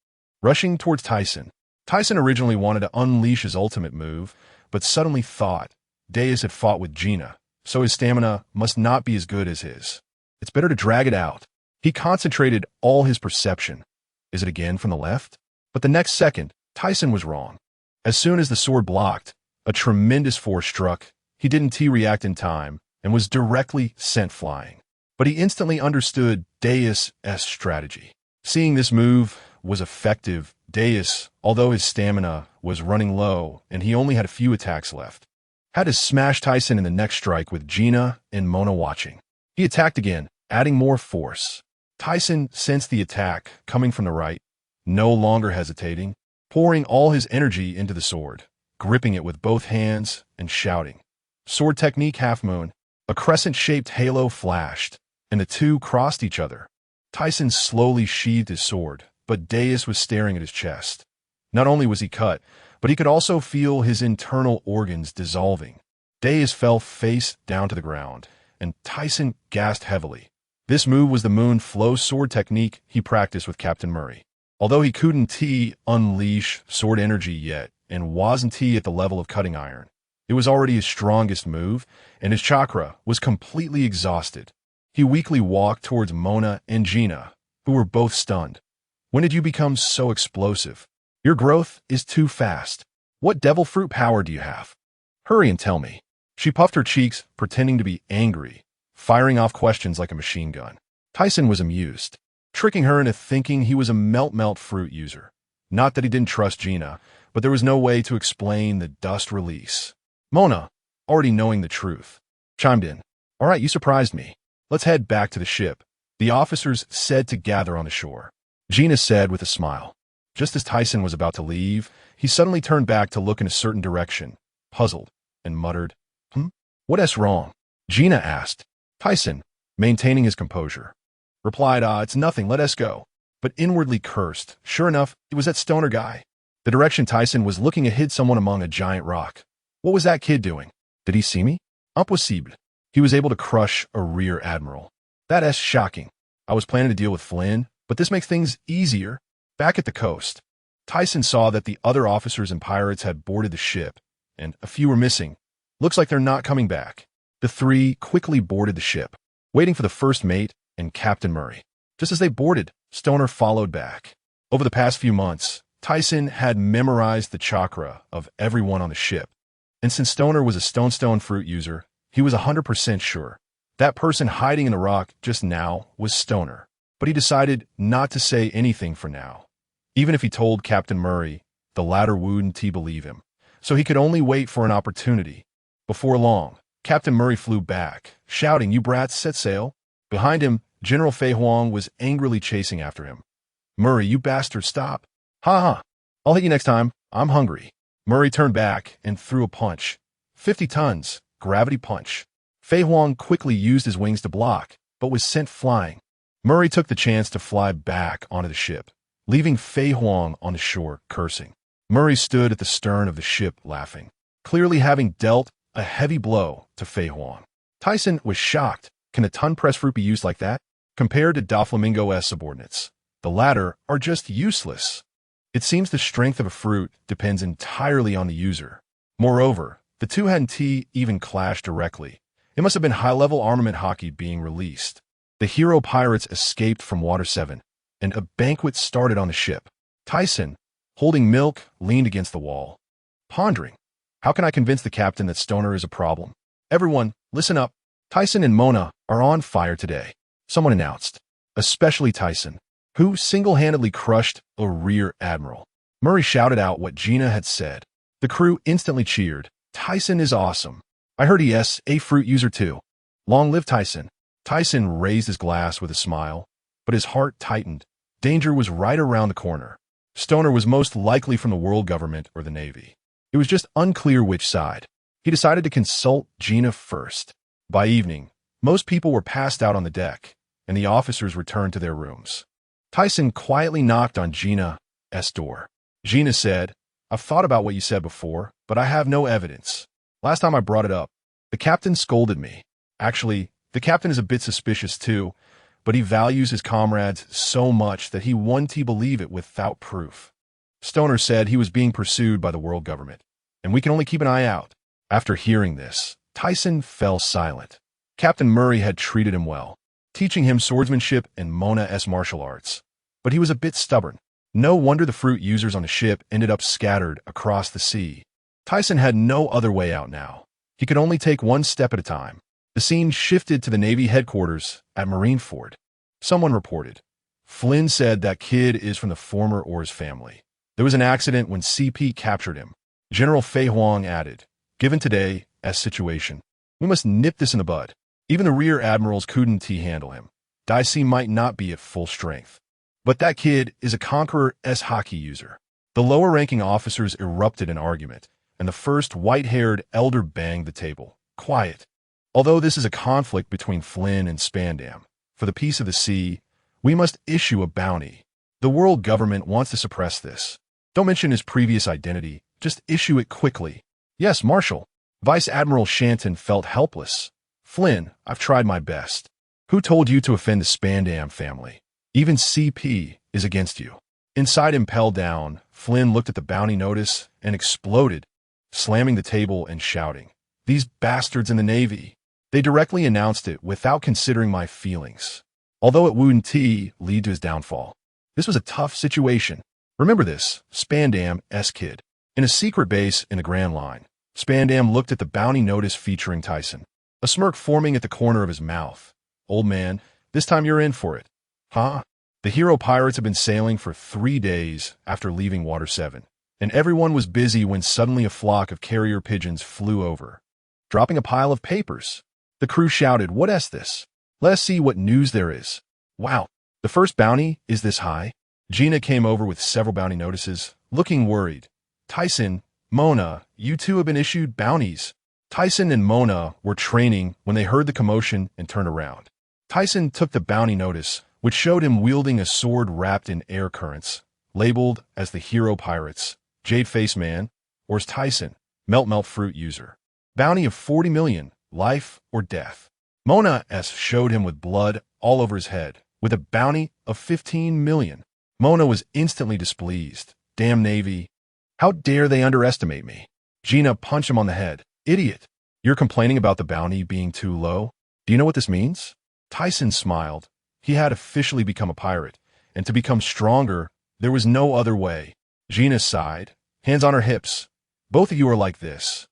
Rushing towards Thiesen. Thiesen originally wanted to unleash his ultimate move, but suddenly thought Deus had fought with Gina, so his stamina must not be as good as his. It's better to drag it out. He concentrated all his perception. Is it again from the left? But the next second, Thiesen was wrong. As soon as the sword blocked, a tremendous force struck. He didn't react in time and was directly sent flying. But he instantly understood Deus' strategy. Seeing this move was effective, Deus, although his stamina was running low and he only had a few attacks left, had to smash Thiesen in the next strike with Gina and Mona watching. He attacked again, adding more force. Thiesen sensed the attack coming from the right, no longer hesitating, pouring all his energy into the sword, gripping it with both hands and shouting. Sword technique half moon. A crescent-shaped halo flashed, and the two crossed each other. Thiesen slowly sheathed his sword, but Deus was staring at his chest. Not only was he cut, but he could also feel his internal organs dissolving. Deus fell face down to the ground, and Thiesen gasped heavily. This move was the Moon Flow sword technique he practiced with Captain Murray. Although he couldn't unleash sword energy yet, and wasn't at the level of cutting iron, it was already his strongest move, and his chakra was completely exhausted. He weakly walked towards Mona and Gina, who were both stunned. When did you become so explosive? Your growth is too fast. What devil fruit power do you have? Hurry and tell me. She puffed her cheeks, pretending to be angry, firing off questions like a machine gun. Thiesen was amused, tricking her into thinking he was a melt fruit user. Not that he didn't trust Gina, but there was no way to explain the dust release. Mona, already knowing the truth, chimed in. All right, you surprised me. Let's head back to the ship. The officers said to gather on the shore. Gina said with a smile. Just as Thiesen was about to leave, he suddenly turned back to look in a certain direction, puzzled, and muttered, What's wrong? Gina asked. Thiesen, maintaining his composure, replied, it's nothing, let us go. But inwardly cursed. Sure enough, it was that stoner guy. The direction Thiesen was looking had hid someone among a giant rock. What was that kid doing? Did he see me? Impossible. He was able to crush a rear admiral. That's shocking. I was planning to deal with Flynn, but this makes things easier. Back at the coast, Thiesen saw that the other officers and pirates had boarded the ship, and a few were missing. Looks like they're not coming back. The three quickly boarded the ship, waiting for the first mate and Captain Murray. Just as they boarded, Stoner followed back. Over the past few months, Thiesen had memorized the chakra of everyone on the ship. And since Stoner was a stone fruit user, he was 100% sure that person hiding in the rock just now was Stoner. But he decided not to say anything for now. Even if he told Captain Murray, the latter wouldn't believe him. So he could only wait for an opportunity. Before long, Captain Murray flew back, shouting, "You brats, set sail." Behind him, General Fei Huang was angrily chasing after him. "Murray, you bastard, stop." "Ha ha, I'll hit you next time. I'm hungry." Murray turned back and threw a punch. 50 tons, gravity punch. Fei Huang quickly used his wings to block, but was sent flying. Murray took the chance to fly back onto the ship, leaving Fei Huang on the shore, cursing. Murray stood at the stern of the ship laughing, clearly having dealt a heavy blow to Fei Huang. Tyson was shocked. Can a ton-press fruit be used like that? Compared to Doflamingo's subordinates, the latter are just useless. It seems the strength of a fruit depends entirely on the user. Moreover, the two hadn't even clashed directly. It must have been high-level armament hockey being released. The hero pirates escaped from Water 7, and a banquet started on the ship. Tyson, holding milk, leaned against the wall, pondering. How can I convince the captain that Stoner is a problem? Everyone, listen up. Tyson and Mona are on fire today, someone announced. Especially Tyson, who single-handedly crushed a rear admiral. Murray shouted out what Gina had said. The crew instantly cheered. Tyson is awesome. I heard he's a fruit user too. Long live Tyson. Tyson raised his glass with a smile, but his heart tightened. Danger was right around the corner. Stoner was most likely from the world government or the Navy. It was just unclear which side. He decided to consult Gina first. By evening, most people were passed out on the deck, and the officers returned to their rooms. Tyson quietly knocked on Gina's door. Gina said, I've thought about what you said before, but I have no evidence. Last time I brought it up, the captain scolded me. Actually, the captain is a bit suspicious too, but he values his comrades so much that he wouldn't believe it without proof. Stoner said he was being pursued by the world government, and we can only keep an eye out. After hearing this, Tyson fell silent. Captain Murray had treated him well, teaching him swordsmanship and Mona's martial arts. But he was a bit stubborn. No wonder the fruit users on the ship ended up scattered across the sea. Tyson had no other way out now. He could only take one step at a time. The scene shifted to the Navy headquarters at Marineford. Someone reported. Flynn said that kid is from the former Aurs family. There was an accident when CP captured him. General Fei Huang added, given today's situation, we must nip this in the bud. Even the rear admirals couldn't handle him. Dicey might not be at full strength. But that kid is a Conqueror's hockey user. The lower-ranking officers erupted in argument, and the first white-haired elder banged the table. Quiet. Although this is a conflict between Flynn and Spandam, for the peace of the sea, we must issue a bounty. The world government wants to suppress this. Don't mention his previous identity, just issue it quickly. Yes, Marshal. Vice Admiral Shanton felt helpless. Flynn, I've tried my best. Who told you to offend the Spandam family? Even CP is against you. Inside impelled down, Flynn looked at the bounty notice and exploded, slamming the table and shouting, these bastards in the Navy. They directly announced it without considering my feelings. Although it wouldn't lead to his downfall. This was a tough situation. Remember this, Spandam's kid. In a secret base in the Grand Line, Spandam looked at the bounty notice featuring Tyson, a smirk forming at the corner of his mouth. Old man, this time you're in for it. Huh? The hero pirates had been sailing for 3 days after leaving Water 7, and everyone was busy when suddenly a flock of carrier pigeons flew over, dropping a pile of papers. The crew shouted, "What's this? Let us see what news there is." Wow, the first bounty is this high? Gina came over with several bounty notices, looking worried. Tyson, Mona, you two have been issued bounties. Tyson and Mona were training when they heard the commotion and turned around. Tyson took the bounty notice, which showed him wielding a sword wrapped in air currents, labeled as the hero pirates, Jade Face Man, Aurs Tisen, Melt Fruit User. Bounty of 40 million, life or death. Mona showed him with blood all over his head, with a bounty of 15 million. Mona was instantly displeased. Damn Navy. How dare they underestimate me? Gina punched him on the head. Idiot. You're complaining about the bounty being too low? Do you know what this means? Tyson smiled. He had officially become a pirate, and to become stronger, there was no other way. Gina sighed, hands on her hips. Both of you are like this.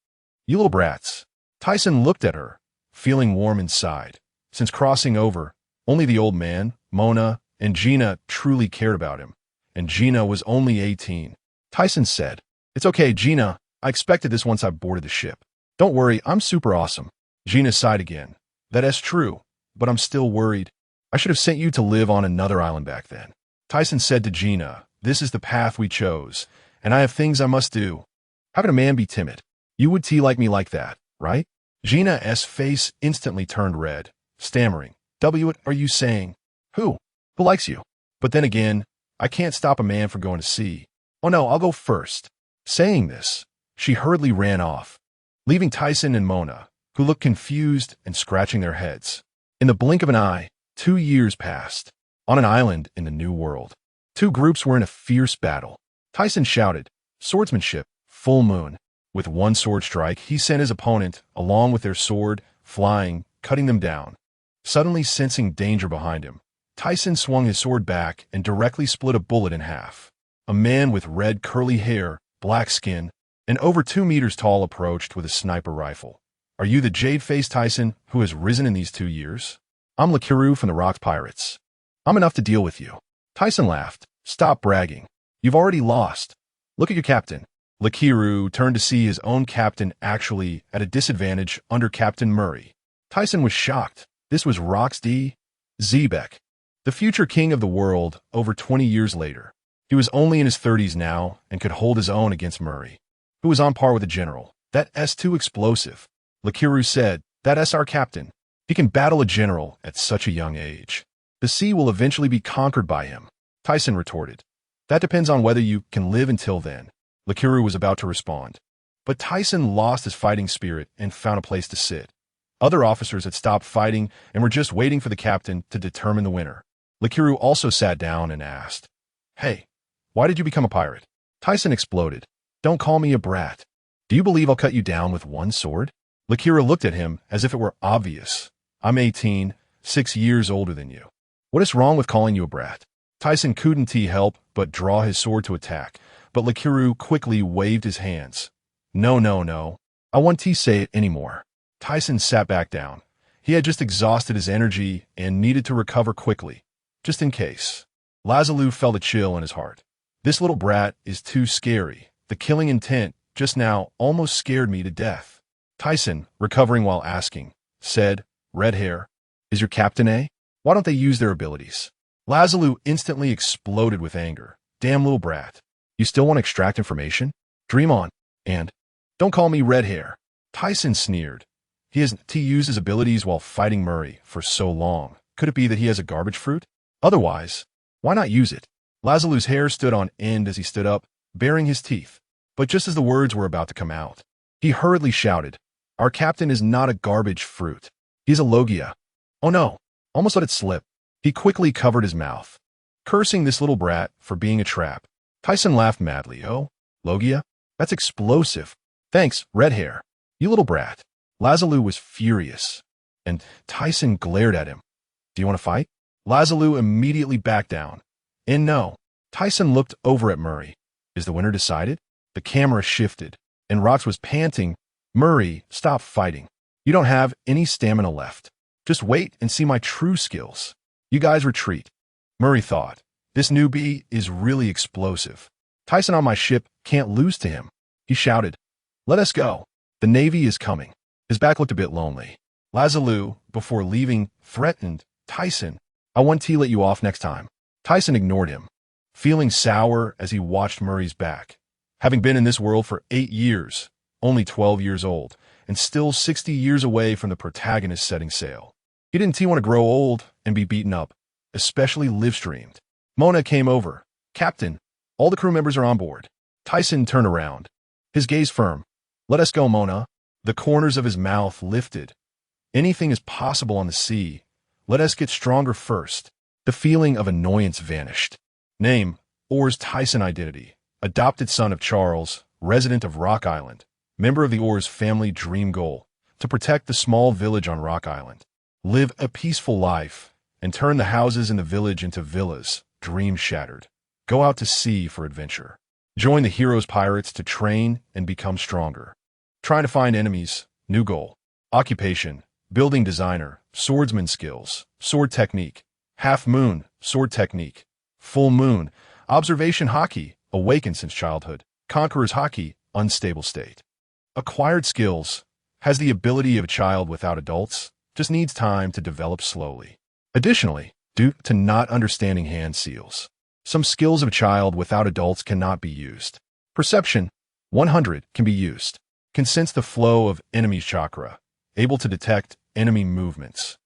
You little brats. Tyson looked at her, feeling warm inside. Since crossing over, only the old man, Mona, and Gina truly cared about him, and Gina was only 18. Tyson said, "It's okay, Gina. I expected this once I boarded the ship. Don't worry, I'm super awesome." Gina sighed again. "That's true, but I'm still worried. I should have sent you to live on another island back then." Tyson said to Gina, "This is the path we chose, and I have things I must do. How can a man be timid? You would like me like that, right?" Gina's face instantly turned red, stammering, "What are you saying? Who likes you? But then again, I can't stop a man from going to sea. Oh no, I'll go first." Saying this, she hurriedly ran off, leaving Thiesen and Mona, who looked confused and scratching their heads. In the blink of an eye, 2 years passed. On an island in the New World, two groups were in a fierce battle. Thiesen shouted, "Swordsmanship, full moon." With one sword strike, he sent his opponent, along with their sword, flying, cutting them down. Suddenly sensing danger behind him, Thiesen swung his sword back and directly split a bullet in half. A man with red curly hair, black skin, and over 2 meters tall approached with a sniper rifle. "Are you the jade-faced Thiesen who has risen in these 2 years? I'm Lakiru from the Rock Pirates. I'm enough to deal with you." Thiesen laughed. "Stop bragging. You've already lost. Look at your captain." Lakiru turned to see his own captain actually at a disadvantage under Captain Murray. Thiesen was shocked. This was Rox D. Zebek, the future king of the world over 20 years later. He was only in his 30s now and could hold his own against Murray, who was on par with the general. "That's too explosive," Lakiru said. "That's our captain. He can battle a general at such a young age. The sea will eventually be conquered by him," Thiesen retorted. "That depends on whether you can live until then." Lakiru was about to respond, but Thiesen lost his fighting spirit and found a place to sit. Other officers had stopped fighting and were just waiting for the captain to determine the winner. Lakiru also sat down and asked, "Hey, why did you become a pirate?" Thiesen exploded. "Don't call me a brat. Do you believe I'll cut you down with one sword?" Lakiru looked at him as if it were obvious. "I'm 18, 6 years older than you. What is wrong with calling you a brat?" Thiesen couldn't help but draw his sword to attack, but Lakiru quickly waved his hands. No. I won't say it anymore." Thiesen sat back down. He had just exhausted his energy and needed to recover quickly, just in case. Lazarou felt a chill in his heart. "This little brat is too scary. The killing intent just now almost scared me to death." Thiesen, recovering while asking, said, "Red hair. Is your captain A? Why don't they use their abilities?" Lazarou instantly exploded with anger. "Damn little brat. You still want to extract information? Dream on. And don't call me red hair." Thiesen sneered. He has used his abilities while fighting Murray for so long. Could it be that he has a garbage fruit? Otherwise, why not use it? Lazarou's hair stood on end as he stood up, baring his teeth. But just as the words were about to come out, he hurriedly shouted, "Our captain is not a garbage fruit. He's a Logia." "Oh no, almost let it slip." He quickly covered his mouth, cursing this little brat for being a trap. Thiesen laughed madly. "Oh, Logia? That's explosive. Thanks, red hair. You little brat." Lazarou was furious, and Thiesen glared at him. "Do you want to fight?" Lazarou immediately backed down. And no. Thiesen looked over at Murray. "Is the winner decided?" The camera shifted, and Rox was panting. "Murray, stop fighting. You don't have any stamina left. Just wait and see my true skills. You guys retreat." Murray thought, "This newbie is really explosive. Thiesen on my ship can't lose to him." He shouted, "Let us go. The Navy is coming." His back looked a bit lonely. Lazarou, before leaving, threatened, "Thiesen, I want to let you off next time." Thiesen ignored him, feeling sour as he watched Murray's back. Having been in this world for 8 years, only 12 years old, and still 60 years away from the protagonist setting sail, he didn't want to grow old and be beaten up, especially live-streamed. Mona came over. "Captain, all the crew members are on board." Thiesen turned around, his gaze firm. "Let us go, Mona." The corners of his mouth lifted. "Anything is possible on the sea. Let us get stronger first." The feeling of annoyance vanished. Name, Aurs Tisen. Identity, adopted son of Charles, resident of Rock Island, member of the Aurs family. Dream goal, to protect the small village on Rock Island. Live a peaceful life, and turn the houses in the village into villas. Dream shattered. Go out to sea for adventure. Join the heroes pirates to train and become stronger. Trying to find enemies. New goal. Occupation, building designer, swordsman skills, sword technique. Half moon, sword technique. Full moon, observation hockey, awakened since childhood. Conqueror's hockey, unstable state. Acquired skills, has the ability of a child without adults, just needs time to develop slowly. Additionally, due to not understanding hand seals, some skills of a child without adults cannot be used. Perception, 100, can be used. Can sense the flow of enemy's chakra, able to detect enemy movements,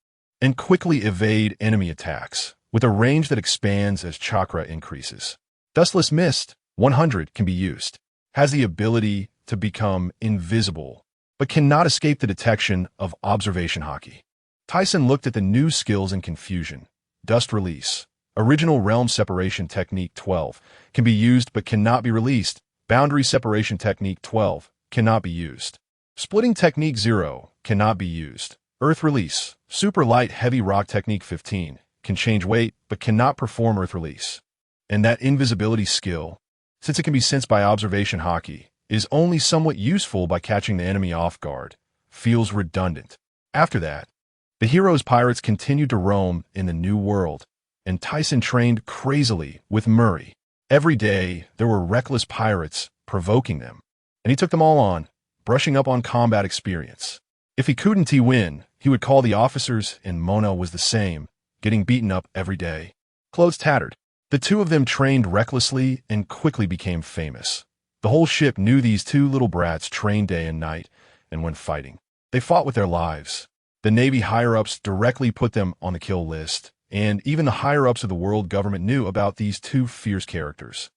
and quickly evade enemy attacks, with a range that expands as chakra increases. Dustless Mist, 100, can be used. has the ability to become invisible, but cannot escape the detection of observation hockey. Tisen looked at the new skills in confusion. Dust release. Original realm separation technique 12 can be used but cannot be released. Boundary separation technique 12 cannot be used. Splitting technique 0 cannot be used. Earth release. Super light heavy rock technique 15 can change weight but cannot perform earth release. And that invisibility skill, since it can be sensed by observation hockey, is only somewhat useful by catching the enemy off guard, feels redundant. After that, the hero's pirates continued to roam in the new world, and Tisen trained crazily with Murray. Every day, there were reckless pirates provoking them, and he took them all on, brushing up on combat experience. If he couldn't win, he would call the officers, and Mona was the same, getting beaten up every day. Clothes tattered. The two of them trained recklessly and quickly became famous. The whole ship knew these two little brats trained day and night, and when fighting, they fought with their lives. The Navy higher-ups directly put them on the kill list, and even the higher-ups of the world government knew about these two fierce characters.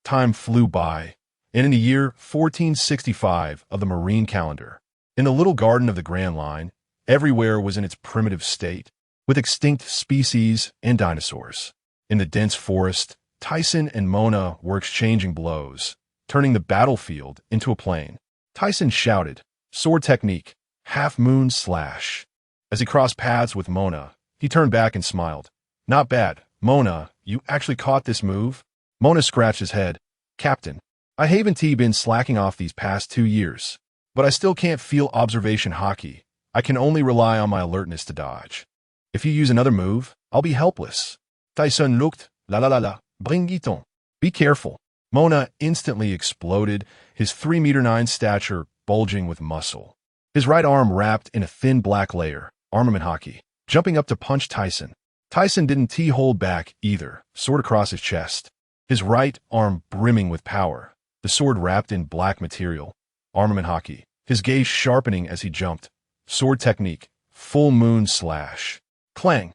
Time flew by, and in the year 1465 of the Marine calendar, in the little garden of the Grand Line, everywhere was in its primitive state, with extinct species and dinosaurs. In the dense forest, Tisen and Mona were exchanging blows, turning the battlefield into a plain. Tisen shouted, "Sword technique, half-moon slash." As he crossed paths with Mona, he turned back and smiled. "Not bad, Mona, you actually caught this move?" Mona scratched his head. "Captain, I haven't been slacking off these past 2 years, but I still can't feel observation hockey. I can only rely on my alertness to dodge. If you use another move, I'll be helpless." Tisen looked, la, bring it on. "Be careful." Mona instantly exploded, his 3'9" stature bulging with muscle. His right arm wrapped in a thin black layer, armament hockey, jumping up to punch Tisen. Tisen didn't hold back either, sword across his chest. His right arm brimming with power, the sword wrapped in black material, armament hockey, his gaze sharpening as he jumped. Sword technique, full moon slash. Clang!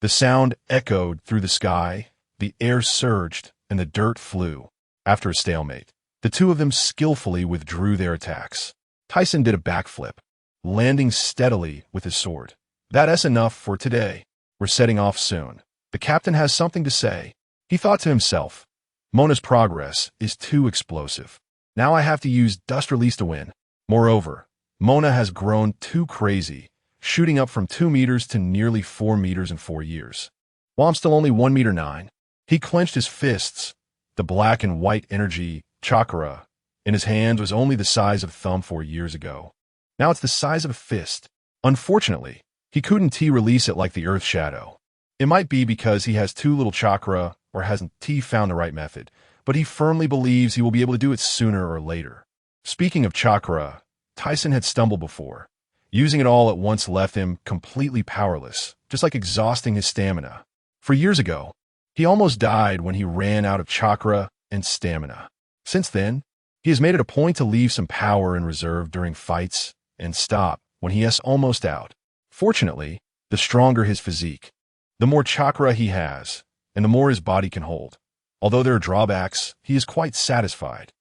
The sound echoed through the sky, the air surged, and the dirt flew. After a stalemate, the two of them skillfully withdrew their attacks. Tisen did a backflip, landing steadily with his sword. "That's enough for today. We're setting off soon. The captain has something to say." He thought to himself, "Mona's progress is too explosive. Now I have to use dust release to win. Moreover, Mona has grown too crazy, shooting up from 2 meters to nearly 4 meters in 4 years. While I'm still only 1'9". He clenched his fists. The black and white energy, chakra, in his hand was only the size of a thumb 4 years ago. Now it's the size of a fist. Unfortunately, he couldn't release it like the Earth Shadow. It might be because he has too little chakra or hasn't found the right method, but he firmly believes he will be able to do it sooner or later. Speaking of chakra, Tisen had stumbled before. Using it all at once left him completely powerless, just like exhausting his stamina. For years ago, he almost died when he ran out of chakra and stamina. Since then, he has made it a point to leave some power in reserve during fights and stop when he is almost out. Fortunately, the stronger his physique, the more chakra he has, and the more his body can hold. Although there are drawbacks, he is quite satisfied.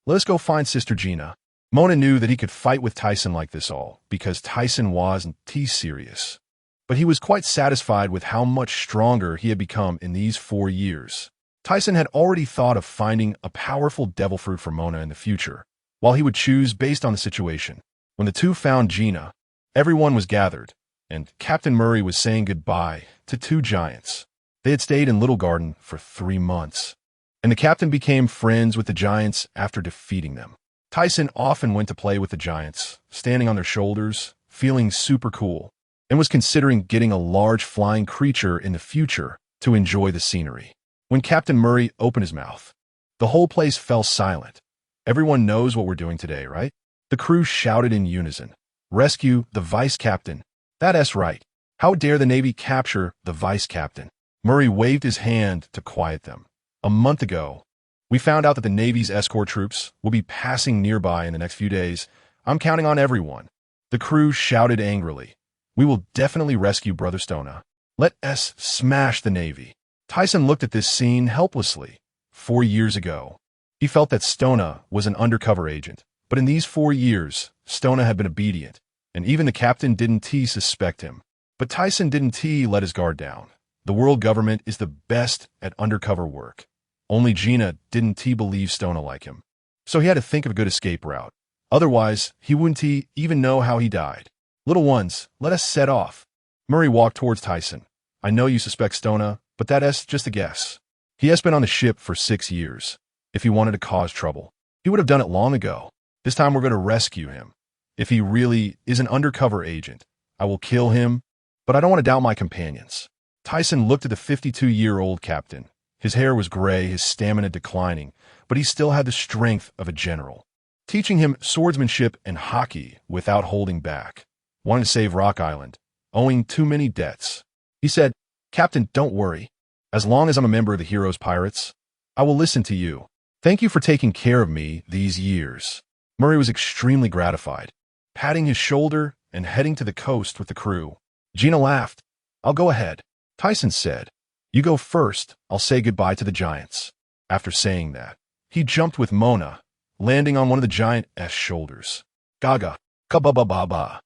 Let us go find Sister Gina. Mona knew that he could fight with Tisen like this all, because Tisen wasn't serious. But he was quite satisfied with how much stronger he had become in these 4 years. Tisen had already thought of finding a powerful devil fruit for Mona in the future, while he would choose based on the situation. When the two found Gina, everyone was gathered, and Captain Murray was saying goodbye to 2 giants. They had stayed in Little Garden for 3 months, and the captain became friends with the giants after defeating them. Tisen often went to play with the giants, standing on their shoulders, feeling super cool, and was considering getting a large flying creature in the future to enjoy the scenery. When Captain Murray opened his mouth, the whole place fell silent. "Everyone knows what we're doing today, right?" The crew shouted in unison. "Rescue the vice captain." "That's right. How dare the Navy capture the vice captain?" Murray waved his hand to quiet them. "A month ago, we found out that the Navy's escort troops will be passing nearby in the next few days. I'm counting on everyone." The crew shouted angrily. "We will definitely rescue Brother Stona. Let us smash the Navy." Tisen looked at this scene helplessly. 4 years ago, He felt that Stona was an undercover agent, but in these 4 years, Stona had been obedient, and even the captain didn't suspect him. But Thiesen didn't let his guard down. The world government is the best at undercover work. Only Gina didn't believe Stona like him. So he had to think of a good escape route. Otherwise, he wouldn't even know how he died. Little ones, let us set off. Murray walked towards Thiesen. I know you suspect Stona, but that's just a guess. He has been on the ship for 6 years. If he wanted to cause trouble, he would have done it long ago. This time we're going to rescue him. If he really is an undercover agent, I will kill him, but I don't want to doubt my companions. Thiesen looked at the 52-year-old captain. His hair was gray, his stamina declining, but he still had the strength of a general. Teaching him swordsmanship and hockey without holding back. Wanted to save Rock Island, owing too many debts. He said, Captain, don't worry. As long as I'm a member of the Heroes Pirates, I will listen to you. Thank you for taking care of me these years. Murray was extremely gratified, patting his shoulder and heading to the coast with the crew. Gina laughed. I'll go ahead. Thiesen said, you go first, I'll say goodbye to the giants. After saying that, he jumped with Mona, landing on one of the giant's shoulders. Gaga, ka-ba-ba-ba-ba.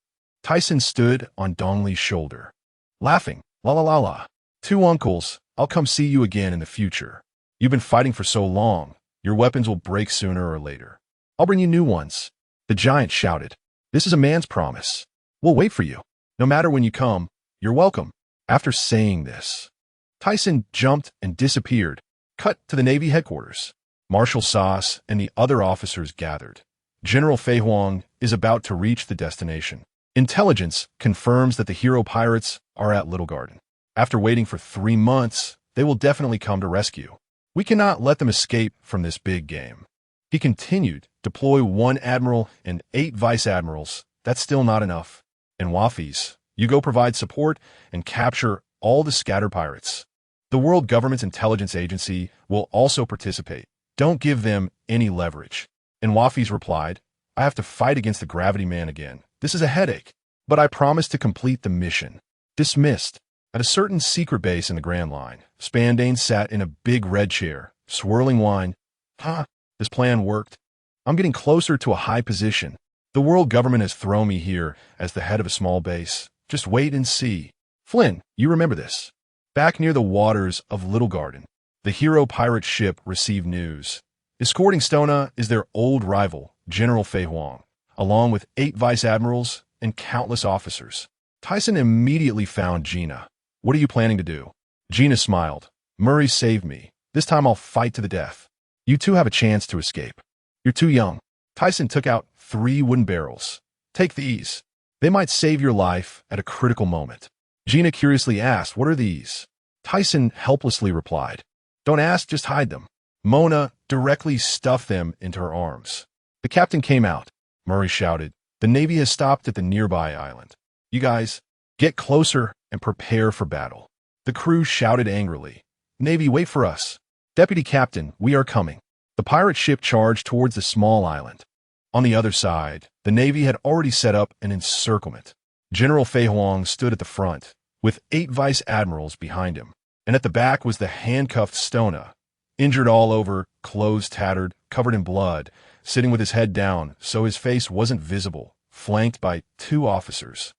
Thiesen stood on Dongley's shoulder, laughing, la la la la. 2 uncles, I'll come see you again in the future. You've been fighting for so long, your weapons will break sooner or later. I'll bring you new ones. The giant shouted. This is a man's promise. We'll wait for you. No matter when you come, you're welcome. After saying this, Thiesen jumped and disappeared, cut to the Navy headquarters. Marshal Sauce and the other officers gathered. General Fei Huang is about to reach the destination. Intelligence confirms that the hero pirates are at Little Garden. After waiting for 3 months, they will definitely come to rescue. We cannot let them escape from this big game. He continued, deploy 1 admiral and 8 vice admirals. That's still not enough. And Wafis, you go provide support and capture all the scattered pirates. The world government's intelligence agency will also participate. Don't give them any leverage. And Wafis replied, I have to fight against the Gravity Man again. This is a headache. But I promise to complete the mission. Dismissed. At a certain secret base in the Grand Line, Spandane sat in a big red chair, swirling wine. This plan worked. I'm getting closer to a high position. The world government has thrown me here as the head of a small base. Just wait and see. Flynn, you remember this. Back near the waters of Little Garden, the hero pirate ship received news. Escorting Stona is their old rival, General Fei Huang, along with 8 vice admirals and countless officers. Thiesen immediately found Gina. What are you planning to do? Gina smiled. Murray saved me. This time I'll fight to the death. You two have a chance to escape. You're too young. Thiesen took out 3 wooden barrels. Take these. They might save your life at a critical moment. Gina curiously asked, what are these? Thiesen helplessly replied, don't ask, just hide them. Mona directly stuffed them into her arms. The captain came out. Murray shouted, the Navy has stopped at the nearby island. You guys, get closer and prepare for battle. The crew shouted angrily. Navy, wait for us. Deputy Captain, we are coming. The pirate ship charged towards the small island. On the other side, the Navy had already set up an encirclement. General Fei Huang stood at the front, with 8 vice admirals behind him, and at the back was the handcuffed Stona, injured all over, clothes tattered, covered in blood, sitting with his head down so his face wasn't visible, flanked by 2 officers.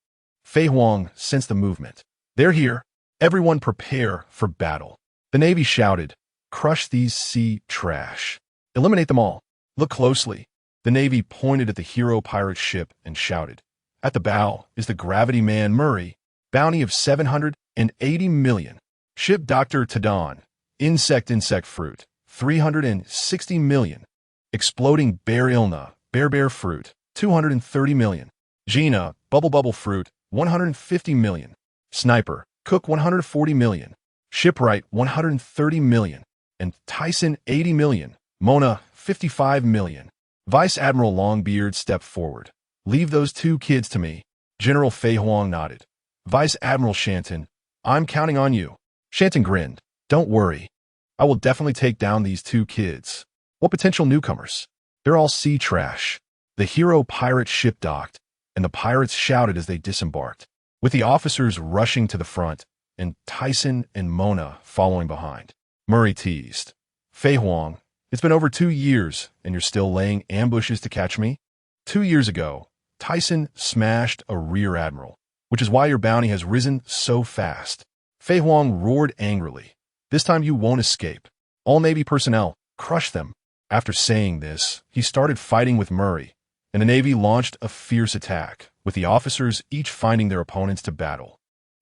Fei Huang sensed the movement. They're here. Everyone prepare for battle. The Navy shouted, crush these sea trash. Eliminate them all. Look closely. The Navy pointed at the hero pirate ship and shouted, at the bow is the Gravity Man Murray, bounty of 780 million. Ship Dr. Tadon, insect fruit, 360 million. Exploding bear Ilna, bear fruit, 230 million. Gina, bubble fruit, 150 million. Sniper, Cook 140 million. Shipwright 130 million. And Thiesen 80 million. Mona 55 million. Vice Admiral Longbeard stepped forward. Leave those 2 kids to me. General Fei Huang nodded. Vice Admiral Shanton, I'm counting on you. Shanton grinned. Don't worry. I will definitely take down these 2 kids. What potential newcomers? They're all sea trash. The hero pirate ship docked, and the pirates shouted as they disembarked, with the officers rushing to the front, and Thiesen and Mona following behind. Murray teased. Fei Huang, It's been over 2 years, and you're still laying ambushes to catch me? 2 years ago, Thiesen smashed a rear admiral, which is why your bounty has risen so fast. Fei Huang roared angrily. This time you won't escape. All Navy personnel, crush them. After saying this, he started fighting with Murray, and the Navy launched a fierce attack, with the officers each finding their opponents to battle.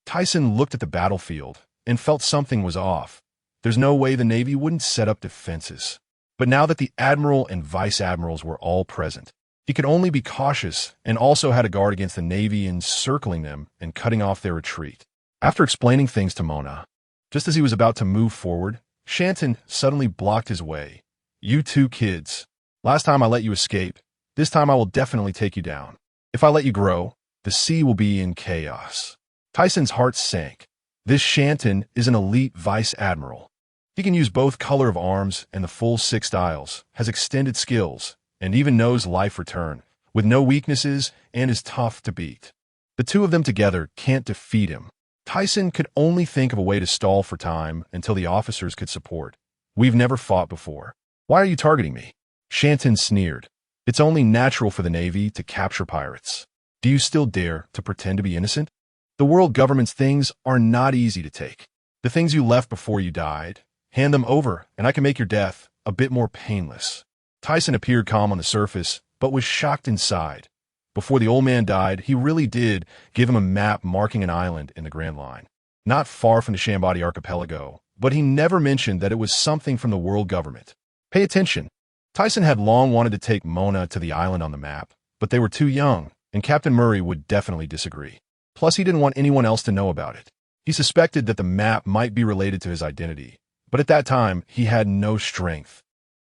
Thiesen looked at the battlefield and felt something was off. There's no way the Navy wouldn't set up defenses. But now that the admiral and vice admirals were all present, he could only be cautious and also had to guard against the Navy encircling them and cutting off their retreat. After explaining things to Mona, just as he was about to move forward, Shanton suddenly blocked his way. You two kids. Last time I let you escape. This time I will definitely take you down. If I let you grow, the sea will be in chaos. Thiesen's heart sank. This Shanton is an elite vice admiral. He can use both color of arms and the full 6 styles, has extended skills, and even knows life return, with no weaknesses and is tough to beat. The two of them together can't defeat him. Thiesen could only think of a way to stall for time until the officers could support. We've never fought before. Why are you targeting me? Shanton sneered. It's only natural for the Navy to capture pirates. Do you still dare to pretend to be innocent? The world government's things are not easy to take. The things you left before you died, hand them over, and I can make your death a bit more painless. Thiesen appeared calm on the surface, but was shocked inside. Before the old man died, he really did give him a map marking an island in the Grand Line, not far from the Shambadi archipelago, but he never mentioned that it was something from the world government. Pay attention. Thiesen had long wanted to take Mona to the island on the map, but they were too young, and Captain Murray would definitely disagree. Plus, he didn't want anyone else to know about it. He suspected that the map might be related to his identity, but at that time, he had no strength.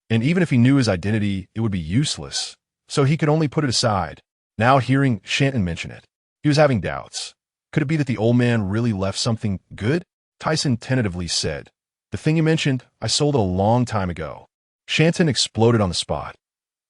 And even if he knew his identity, it would be useless, so he could only put it aside. Now hearing Shanton mention it, he was having doubts. Could it be that the old man really left something good? Thiesen tentatively said, The thing you mentioned, I sold it a long time ago. Shanton exploded on the spot.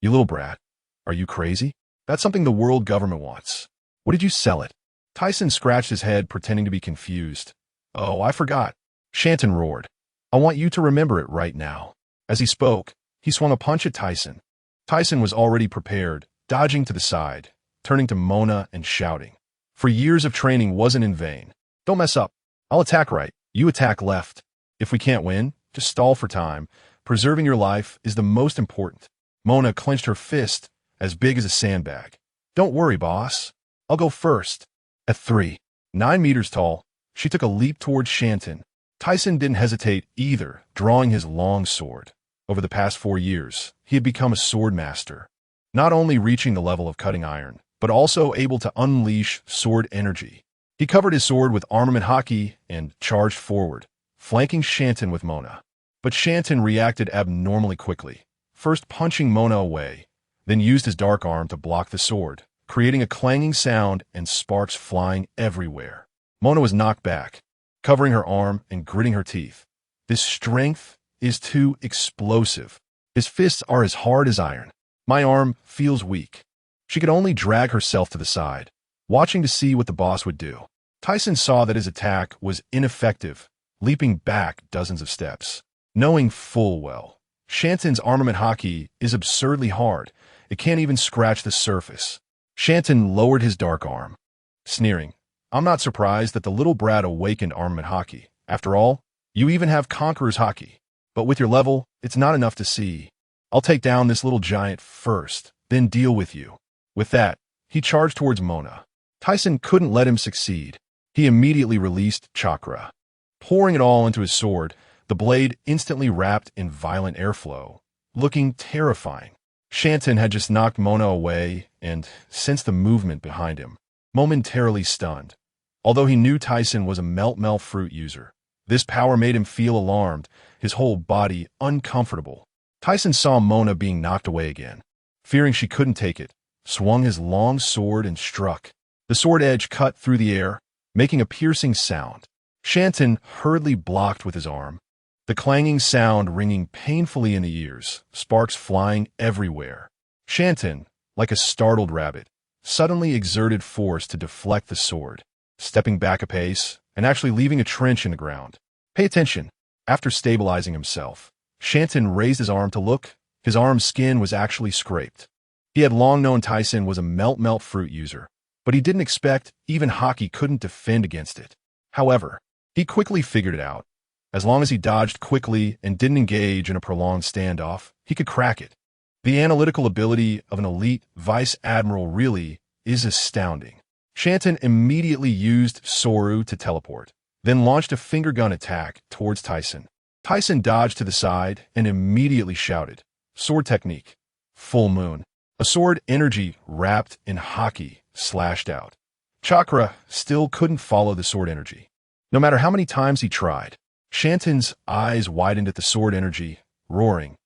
You little brat. Are you crazy? That's something the world government wants. What did you sell it? Thiesen scratched his head, pretending to be confused. Oh, I forgot. Shanton roared. I want you to remember it right now. As he spoke, he swung a punch at Thiesen. Thiesen was already prepared, dodging to the side, turning to Mona and shouting. For years of training wasn't in vain. Don't mess up. I'll attack right. You attack left. If we can't win, just stall for time. Preserving your life is the most important. Mona clenched her fist, as big as a sandbag. Don't worry, boss. I'll go first. At 9 meters tall, she took a leap towards Shanton. Thiesen didn't hesitate either, drawing his long sword. Over the past 4 years, he had become a sword master, not only reaching the level of cutting iron, but also able to unleash sword energy. He covered his sword with armament haki and charged forward, flanking Shanton with Mona. But Shanton reacted abnormally quickly, first punching Mona away, then used his dark arm to block the sword, creating a clanging sound and sparks flying everywhere. Mona was knocked back, covering her arm and gritting her teeth. This strength is too explosive. His fists are as hard as iron. My arm feels weak. She could only drag herself to the side, watching to see what the boss would do. Thiesen saw that his attack was ineffective, leaping back dozens of steps, knowing full well Shanton's armament haki is absurdly hard. It can't even scratch the surface. Shanton lowered his dark arm, sneering. I'm not surprised that the little brat awakened armament haki. After all, you even have Conqueror's haki. But with your level, it's not enough to see. I'll take down this little giant first, then deal with you. With that, he charged towards Mona. Thiesen couldn't let him succeed. He immediately released chakra. Pouring it all into his sword, the blade instantly wrapped in violent airflow, looking terrifying. Shanton had just knocked Mona away and sensed the movement behind him, momentarily stunned. Although he knew Thiesen was a melt fruit user, this power made him feel alarmed, his whole body uncomfortable. Thiesen saw Mona being knocked away again. Fearing she couldn't take it, swung his long sword and struck. The sword edge cut through the air, making a piercing sound. Shanton hurriedly blocked with his arm, the clanging sound ringing painfully in the ears, sparks flying everywhere. Shanton, like a startled rabbit, suddenly exerted force to deflect the sword, stepping back a pace and actually leaving a trench in the ground. Pay attention. After stabilizing himself, Shanton raised his arm to look. His arm's skin was actually scraped. He had long known Thiesen was a melt fruit user, but he didn't expect even hockey couldn't defend against it. However, he quickly figured it out. As long as he dodged quickly and didn't engage in a prolonged standoff, he could crack it. The analytical ability of an elite vice admiral really is astounding. Shanton immediately used Soru to teleport, then launched a finger gun attack towards Thiesen. Thiesen dodged to the side and immediately shouted, "Sword technique, full moon." A sword energy wrapped in hockey slashed out. Chakra still couldn't follow the sword energy. No matter how many times he tried, Shanton's eyes widened at the sword energy, roaring,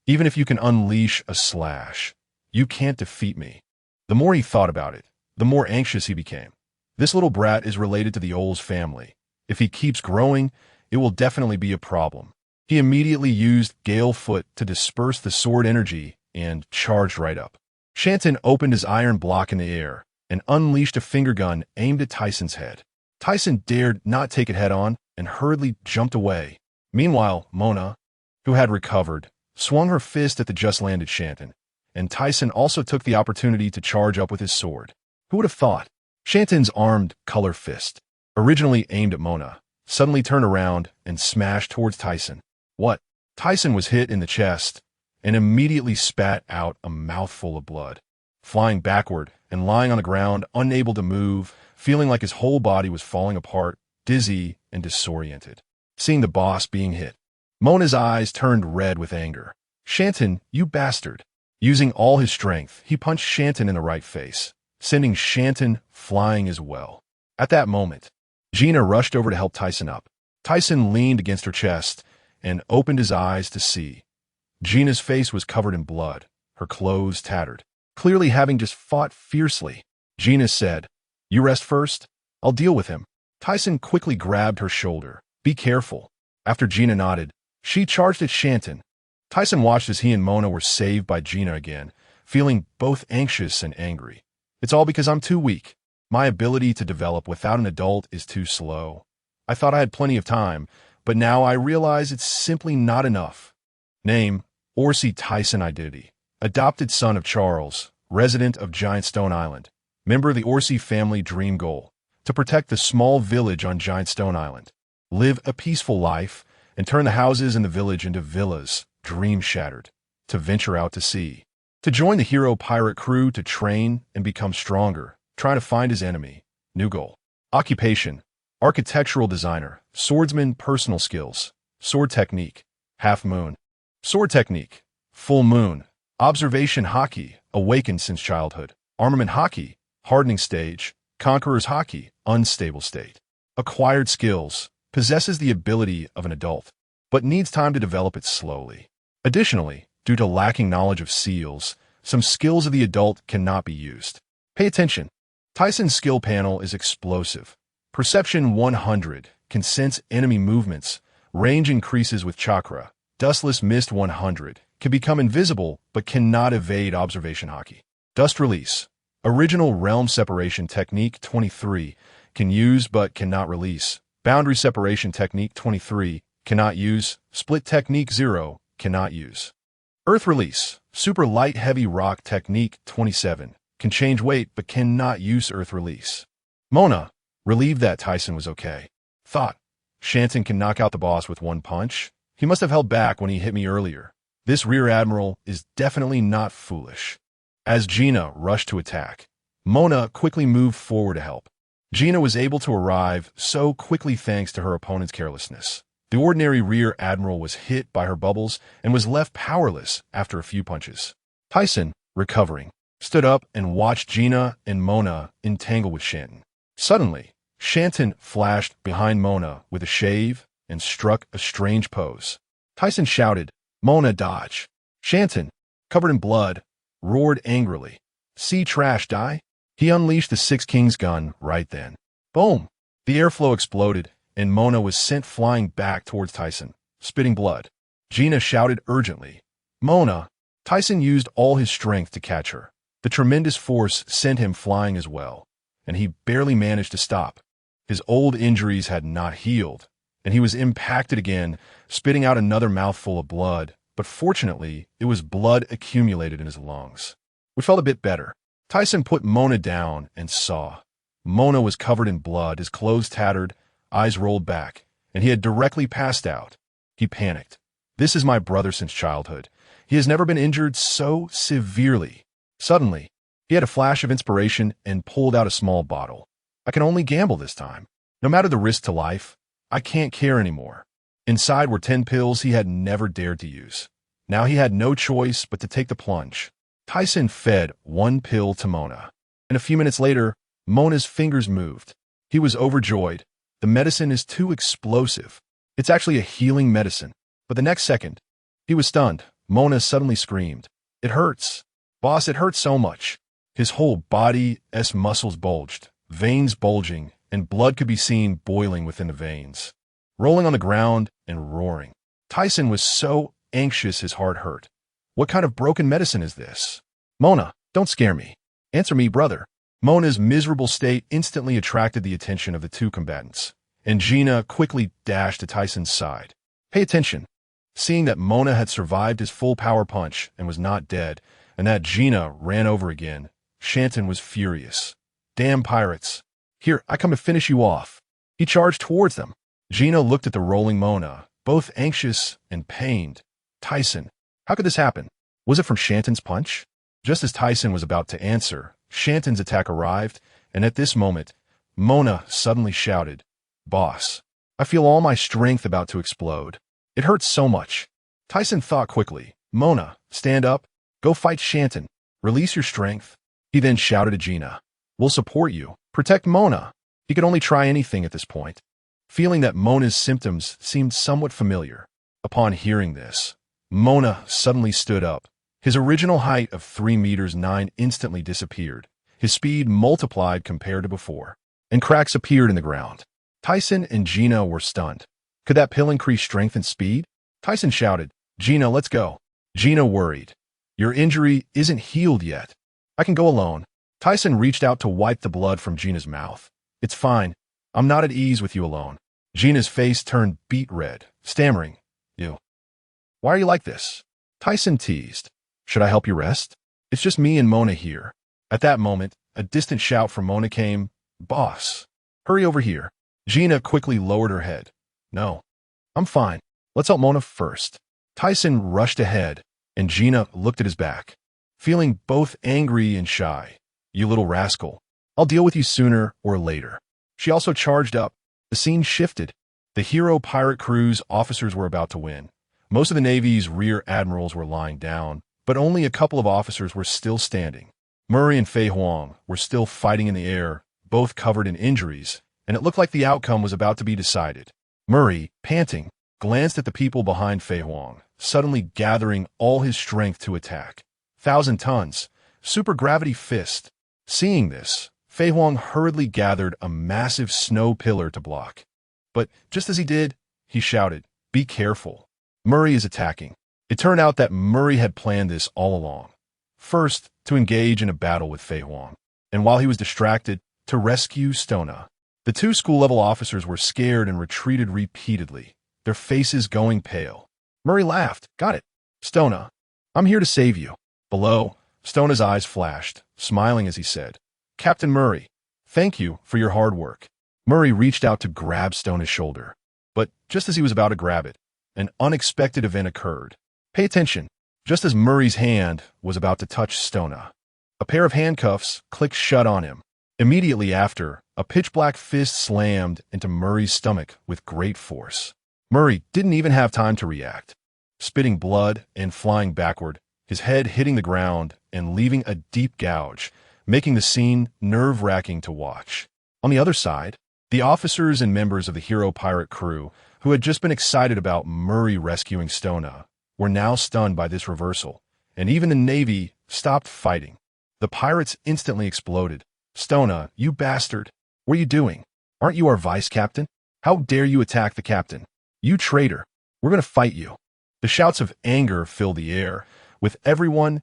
"Even if you can unleash a slash, you can't defeat me." The more he thought about it, the more anxious he became. This little brat is related to the Aurs family. If he keeps growing, it will definitely be a problem. He immediately used Gale Foot to disperse the sword energy and charged right up. Shanton opened his iron block in the air and unleashed a finger gun aimed at Thiesen's head. Thiesen dared not take it head-on and hurriedly jumped away. Meanwhile, Mona, who had recovered, swung her fist at the just-landed Shanton, and Thiesen also took the opportunity to charge up with his sword. Who would have thought? Shanton's armed color fist, originally aimed at Mona, suddenly turned around and smashed towards Thiesen. What? Thiesen was hit in the chest and immediately spat out a mouthful of blood, flying backward and lying on the ground, unable to move, feeling like his whole body was falling apart, dizzy and disoriented. Seeing the boss being hit, Mona's eyes turned red with anger. "Shanton, you bastard." Using all his strength, he punched Shanton in the right face, sending Shanton flying as well. At that moment, Gina rushed over to help Thiesen up. Thiesen leaned against her chest and opened his eyes to see. Gina's face was covered in blood, her clothes tattered, clearly having just fought fiercely. Gina said, "You rest first. I'll deal with him." Thiesen quickly grabbed her shoulder. "Be careful." After Gina nodded, she charged at Shanton. Thiesen watched as he and Mona were saved by Gina again, feeling both anxious and angry. "It's all because I'm too weak. My ability to develop without an adult is too slow. I thought I had plenty of time, but now I realize it's simply not enough." Name, Aurs Tisen. Identity, adopted son of Charles, resident of Giant Stone Island. Member of the Aurs family. Dream goal, to protect the small village on Giant Stone Island. Live a peaceful life and turn the houses in the village into villas. Dream shattered, to venture out to sea. To join the hero pirate crew to train and become stronger, trying to find his enemy. New goal. Occupation, architectural designer, swordsman. Personal skills, sword technique, half moon. Sword technique, full moon. Observation hockey, awakened since childhood. Armament hockey, hardening stage. Conqueror's hockey, unstable state. Acquired skills, possesses the ability of an adult, but needs time to develop it slowly. Additionally, due to lacking knowledge of seals, some skills of the adult cannot be used. Pay attention. Thiesen's skill panel is explosive. Perception 100, can sense enemy movements. Range increases with chakra. Dustless Mist 100, can become invisible but cannot evade observation hockey. Dust Release, original realm separation technique 23, can use but cannot release. Boundary separation technique 23, cannot use. Split technique 0, cannot use. Earth Release, super light heavy rock technique 27, can change weight but cannot use earth release. Mona, relieved that Thiesen was okay. Thought, Shanton can knock out the boss with one punch? He must have held back when he hit me earlier. This rear admiral is definitely not foolish. As Gina rushed to attack, Mona quickly moved forward to help. Gina was able to arrive so quickly thanks to her opponent's carelessness. The ordinary rear admiral was hit by her bubbles and was left powerless after a few punches. Thiesen, recovering, stood up and watched Gina and Mona entangle with Shanton. Suddenly, Shanton flashed behind Mona with a shave and struck a strange pose. Thiesen shouted, "Mona, dodge!" Shanton, covered in blood, roared angrily, "See trash die?" He unleashed the Six Kings gun right then. Boom! The airflow exploded, and Mona was sent flying back towards Thiesen, spitting blood. Gina shouted urgently, "Mona!" Thiesen used all his strength to catch her. The tremendous force sent him flying as well, and he barely managed to stop. His old injuries had not healed, and he was impacted again, spitting out another mouthful of blood, but fortunately, it was blood accumulated in his lungs. We felt a bit better. Thiesen put Mona down and saw. Mona was covered in blood, his clothes tattered, eyes rolled back, and he had directly passed out. He panicked. This is my brother since childhood. He has never been injured so severely. Suddenly, he had a flash of inspiration and pulled out a small bottle. I can only gamble this time. No matter the risk to life, I can't care anymore. Inside were 10 pills he had never dared to use. Now he had no choice but to take the plunge. Thiesen fed 1 pill to Mona, and a few minutes later, Mona's fingers moved. He was overjoyed. The medicine is too explosive. It's actually a healing medicine. But the next second, he was stunned. Mona suddenly screamed. It hurts. Boss, it hurts so much. His whole body's muscles bulged, veins bulging, and blood could be seen boiling within the veins, rolling on the ground and roaring. Thiesen was so anxious his heart hurt. What kind of broken medicine is this? Mona, don't scare me. Answer me, brother. Mona's miserable state instantly attracted the attention of the two combatants, and Gina quickly dashed to Thiesen's side. Pay attention. Seeing that Mona had survived his full power punch and was not dead, and that Gina ran over again, Shanton was furious. Damn pirates. Here, I come to finish you off. He charged towards them. Gina looked at the rolling Mona, both anxious and pained. Thiesen, how could this happen? Was it from Shanton's punch? Just as Thiesen was about to answer, Shanton's attack arrived, and at this moment, Mona suddenly shouted, Boss, I feel all my strength about to explode. It hurts so much. Thiesen thought quickly. Mona, stand up. Go fight Shanton. Release your strength. He then shouted to Gina. We'll support you. Protect Mona. He could only try anything at this point. Feeling that Mona's symptoms seemed somewhat familiar. Upon hearing this, Mona suddenly stood up. His original height of 3 meters 9 instantly disappeared. His speed multiplied compared to before, and cracks appeared in the ground. Thiesen and Gina were stunned. Could that pill increase strength and speed? Thiesen shouted, Gina, let's go. Gina worried. Your injury isn't healed yet. I can go alone. Thiesen reached out to wipe the blood from Gina's mouth. It's fine. I'm not at ease with you alone. Gina's face turned beet red, stammering. You. Why are you like this? Thiesen teased. Should I help you rest? It's just me and Mona here. At that moment, a distant shout from Mona came, Boss, hurry over here. Gina quickly lowered her head. No, I'm fine. Let's help Mona first. Thiesen rushed ahead, and Gina looked at his back, feeling both angry and shy. You little rascal. I'll deal with you sooner or later. She also charged up. The scene shifted. The hero pirate crew's officers were about to win. Most of the Navy's rear admirals were lying down, but only a couple of officers were still standing. Murray and Fei Huang were still fighting in the air, both covered in injuries, and it looked like the outcome was about to be decided. Murray, panting, glanced at the people behind Fei Huang, suddenly gathering all his strength to attack. 1,000 tons, supergravity fist. Seeing this, Fei Huang hurriedly gathered a massive snow pillar to block. But just as he did, he shouted, Be careful. Murray is attacking. It turned out that Murray had planned this all along. First, to engage in a battle with Fei Huang, and while he was distracted, to rescue Stona. The two school-level officers were scared and retreated repeatedly, their faces going pale. Murray laughed. Got it. Stona, I'm here to save you. Below, Stona's eyes flashed, smiling as he said, Captain Murray, thank you for your hard work. Murray reached out to grab Stona's shoulder. But just as he was about to grab it, an unexpected event occurred. Pay attention. Just as Murray's hand was about to touch Stona, a pair of handcuffs clicked shut on him. Immediately after, a pitch-black fist slammed into Murray's stomach with great force. Murray didn't even have time to react. Spitting blood and flying backward, his head hitting the ground and leaving a deep gouge, making the scene nerve-wracking to watch. On the other side, the officers and members of the hero pirate crew, who had just been excited about Murray rescuing Stona, were now stunned by this reversal, and even the Navy stopped fighting. The pirates instantly exploded. Stona, you bastard! What are you doing? Aren't you our vice-captain? How dare you attack the captain? You traitor! We're going to fight you. The shouts of anger filled the air, with everyone's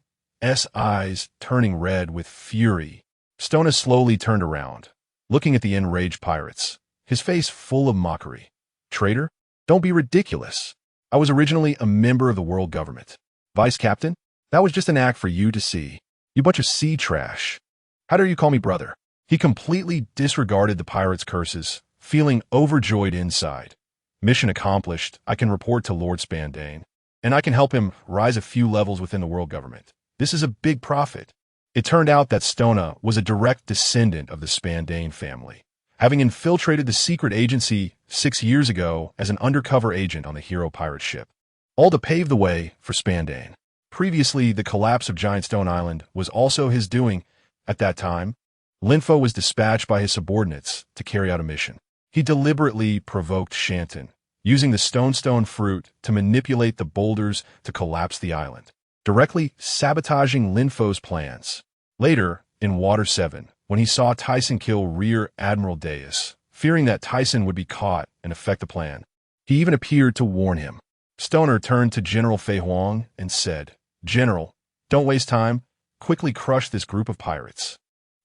eyes turning red with fury. Stona slowly turned around, looking at the enraged pirates, his face full of mockery. Traitor? Don't be ridiculous. I was originally a member of the world government. Vice captain? That was just an act for you to see. You bunch of sea trash. How dare you call me brother? He completely disregarded the pirate's curses, feeling overjoyed inside. Mission accomplished. I can report to Lord Spandane, and I can help him rise a few levels within the world government. This is a big profit. It turned out that Stona was a direct descendant of the Spandane family, having infiltrated the secret agency 6 years ago as an undercover agent on the hero pirate ship, all to pave the way for Spandane. Previously, the collapse of Giant Stone Island was also his doing. At that time, Linfo was dispatched by his subordinates to carry out a mission. He deliberately provoked Shanton, using the stone fruit to manipulate the boulders to collapse the island, directly sabotaging Linfo's plans. Later, in Water 7, when he saw Thiesen kill Rear Admiral Deus, fearing that Thiesen would be caught and affect the plan, he even appeared to warn him. Stoner turned to General Fei Huang and said, "General, don't waste time. Quickly crush this group of pirates.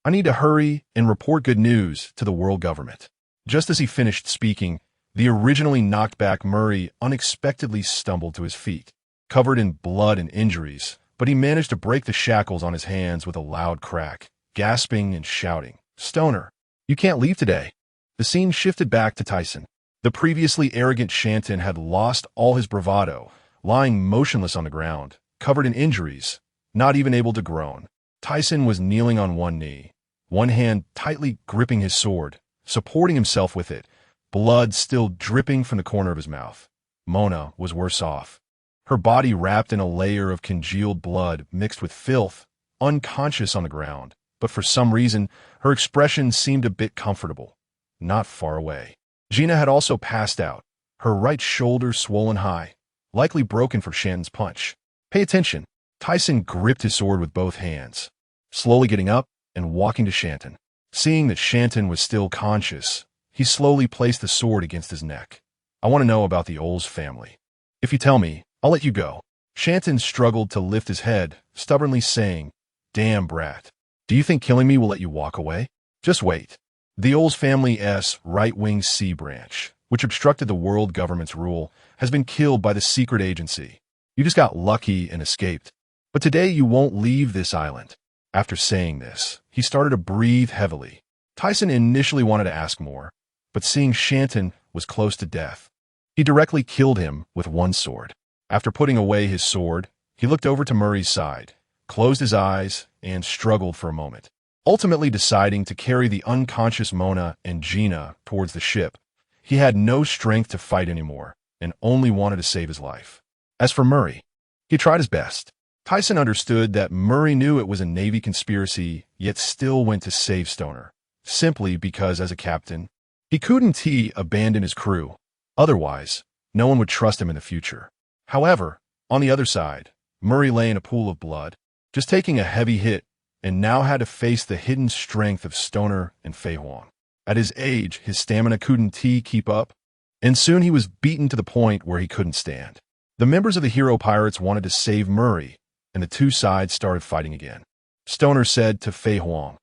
I need to hurry and report good news to the world government." Just as he finished speaking, the originally knocked back Murray unexpectedly stumbled to his feet, covered in blood and injuries, but he managed to break the shackles on his hands with a loud crack, gasping and shouting, "Stoner, you can't leave today." The scene shifted back to Thiesen. The previously arrogant Shanton had lost all his bravado, lying motionless on the ground, covered in injuries, not even able to groan. Thiesen was kneeling on one knee, one hand tightly gripping his sword, supporting himself with it, blood still dripping from the corner of his mouth. Mona was worse off, her body wrapped in a layer of congealed blood mixed with filth, unconscious on the ground, but for some reason, her expression seemed a bit comfortable, not far away. Gina had also passed out, her right shoulder swollen high, likely broken from Shanton's punch. "Pay attention." Thiesen gripped his sword with both hands, slowly getting up and walking to Shanton. Seeing that Shanton was still conscious, he slowly placed the sword against his neck. "I want to know about the Aurs family. If you tell me, I'll let you go." Shanton struggled to lift his head, stubbornly saying, "Damn brat. Do you think killing me will let you walk away? Just wait." The Aurs family's right-wing C branch, which obstructed the world government's rule, has been killed by the secret agency. You just got lucky and escaped. But today you won't leave this island. After saying this, he started to breathe heavily. Thiesen initially wanted to ask more, but seeing Shanton was close to death, he directly killed him with one sword. After putting away his sword, he looked over to Murray's side, closed his eyes, and struggled for a moment, ultimately deciding to carry the unconscious Mona and Gina towards the ship. He had no strength to fight anymore and only wanted to save his life. As for Murray, he tried his best. Thiesen understood that Murray knew it was a Navy conspiracy, yet still went to save Stoner, simply because as a captain, he couldn't abandon his crew. Otherwise, no one would trust him in the future. However, on the other side, Murray lay in a pool of blood, just taking a heavy hit, and now had to face the hidden strength of Stoner and Fei Huang. At his age, his stamina couldn't keep up, and soon he was beaten to the point where he couldn't stand. The members of the hero pirates wanted to save Murray, and the two sides started fighting again. Stoner said to Fei Huang,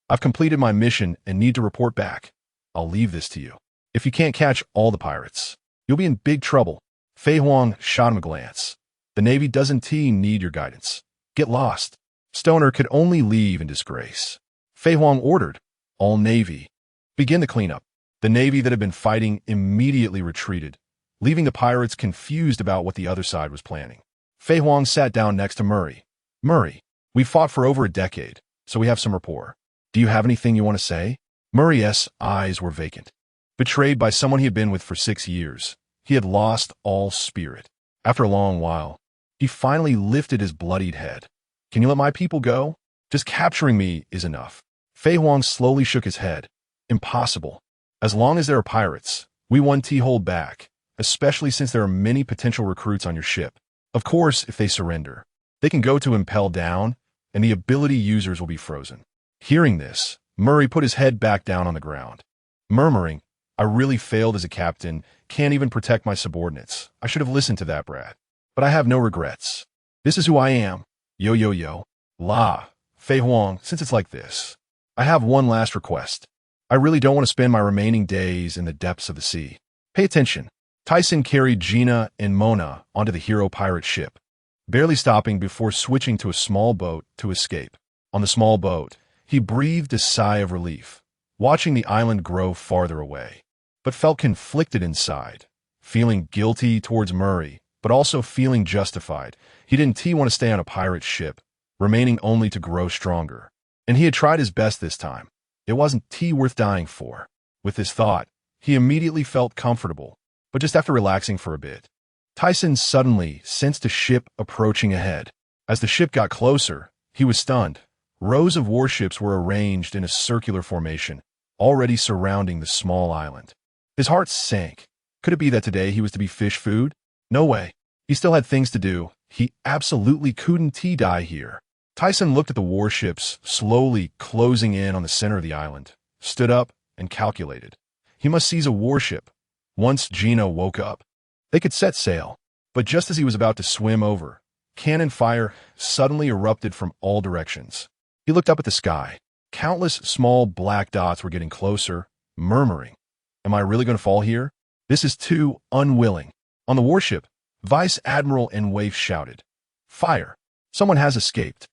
"I've completed my mission and need to report back. I'll leave this to you. If you can't catch all the pirates, you'll be in big trouble." Fei Huang shot him a glance. "The Navy doesn't need your guidance. Get lost." Stoner could only leave in disgrace. Fei Huang ordered, "All Navy, begin the cleanup." The Navy that had been fighting immediately retreated, leaving the pirates confused about what the other side was planning. Fei Huang sat down next to Murray. "Murray, we've fought for over a decade, so we have some rapport. Do you have anything you want to say?" Murray's eyes were vacant. Betrayed by someone he had been with for 6 years, he had lost all spirit. After a long while, he finally lifted his bloodied head. "Can you let my people go? Just capturing me is enough." Fei Huang slowly shook his head. "Impossible. As long as there are pirates, we won't hold back, especially since there are many potential recruits on your ship. Of course, if they surrender, they can go to Impel Down, and the ability users will be frozen." Hearing this, Murray put his head back down on the ground, murmuring, "I really failed as a captain, can't even protect my subordinates. I should have listened to that brat. But I have no regrets. This is who I am. Yo, yo, yo. La, Fei Huang, since it's like this, I have one last request. I really don't want to spend my remaining days in the depths of the sea. Pay attention." Tyson carried Gina and Mona onto the hero pirate ship, barely stopping before switching to a small boat to escape. On the small boat, he breathed a sigh of relief, watching the island grow farther away, but felt conflicted inside, feeling guilty towards Murray, but also feeling justified. He didn't want to stay on a pirate ship, remaining only to grow stronger. And he had tried his best this time. It wasn't worth dying for. With this thought, he immediately felt comfortable, but just after relaxing for a bit, Tyson suddenly sensed a ship approaching ahead. As the ship got closer, he was stunned. Rows of warships were arranged in a circular formation, already surrounding the small island. His heart sank. Could it be that today he was to be fish food? No way. He still had things to do. He absolutely couldn't die here. Tyson looked at the warships slowly closing in on the center of the island, stood up, and calculated. He must seize a warship. Once Gina woke up, they could set sail. But just as he was about to swim over, cannon fire suddenly erupted from all directions. He looked up at the sky. Countless small black dots were getting closer, murmuring, "Am I really going to fall here? This is too unwilling." On the warship, Vice Admiral Enwaif shouted, "Fire! Someone has escaped.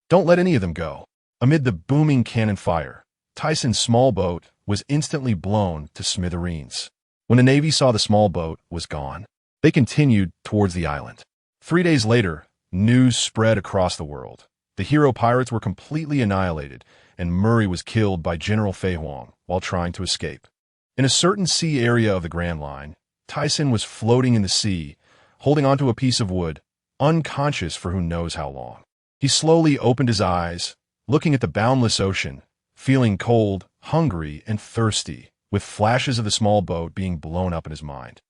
Don't let any of them go." Amid the booming cannon fire, Tyson's small boat was instantly blown to smithereens. When the Navy saw the small boat was gone, they continued towards the island. 3 days later, news spread across the world. The hero pirates were completely annihilated, and Murray was killed by General Fei Huang while trying to escape. In a certain sea area of the Grand Line, Tyson was floating in the sea, holding onto a piece of wood, unconscious for who knows how long. He slowly opened his eyes, looking at the boundless ocean, feeling cold, hungry, and thirsty, with flashes of the small boat being blown up in his mind.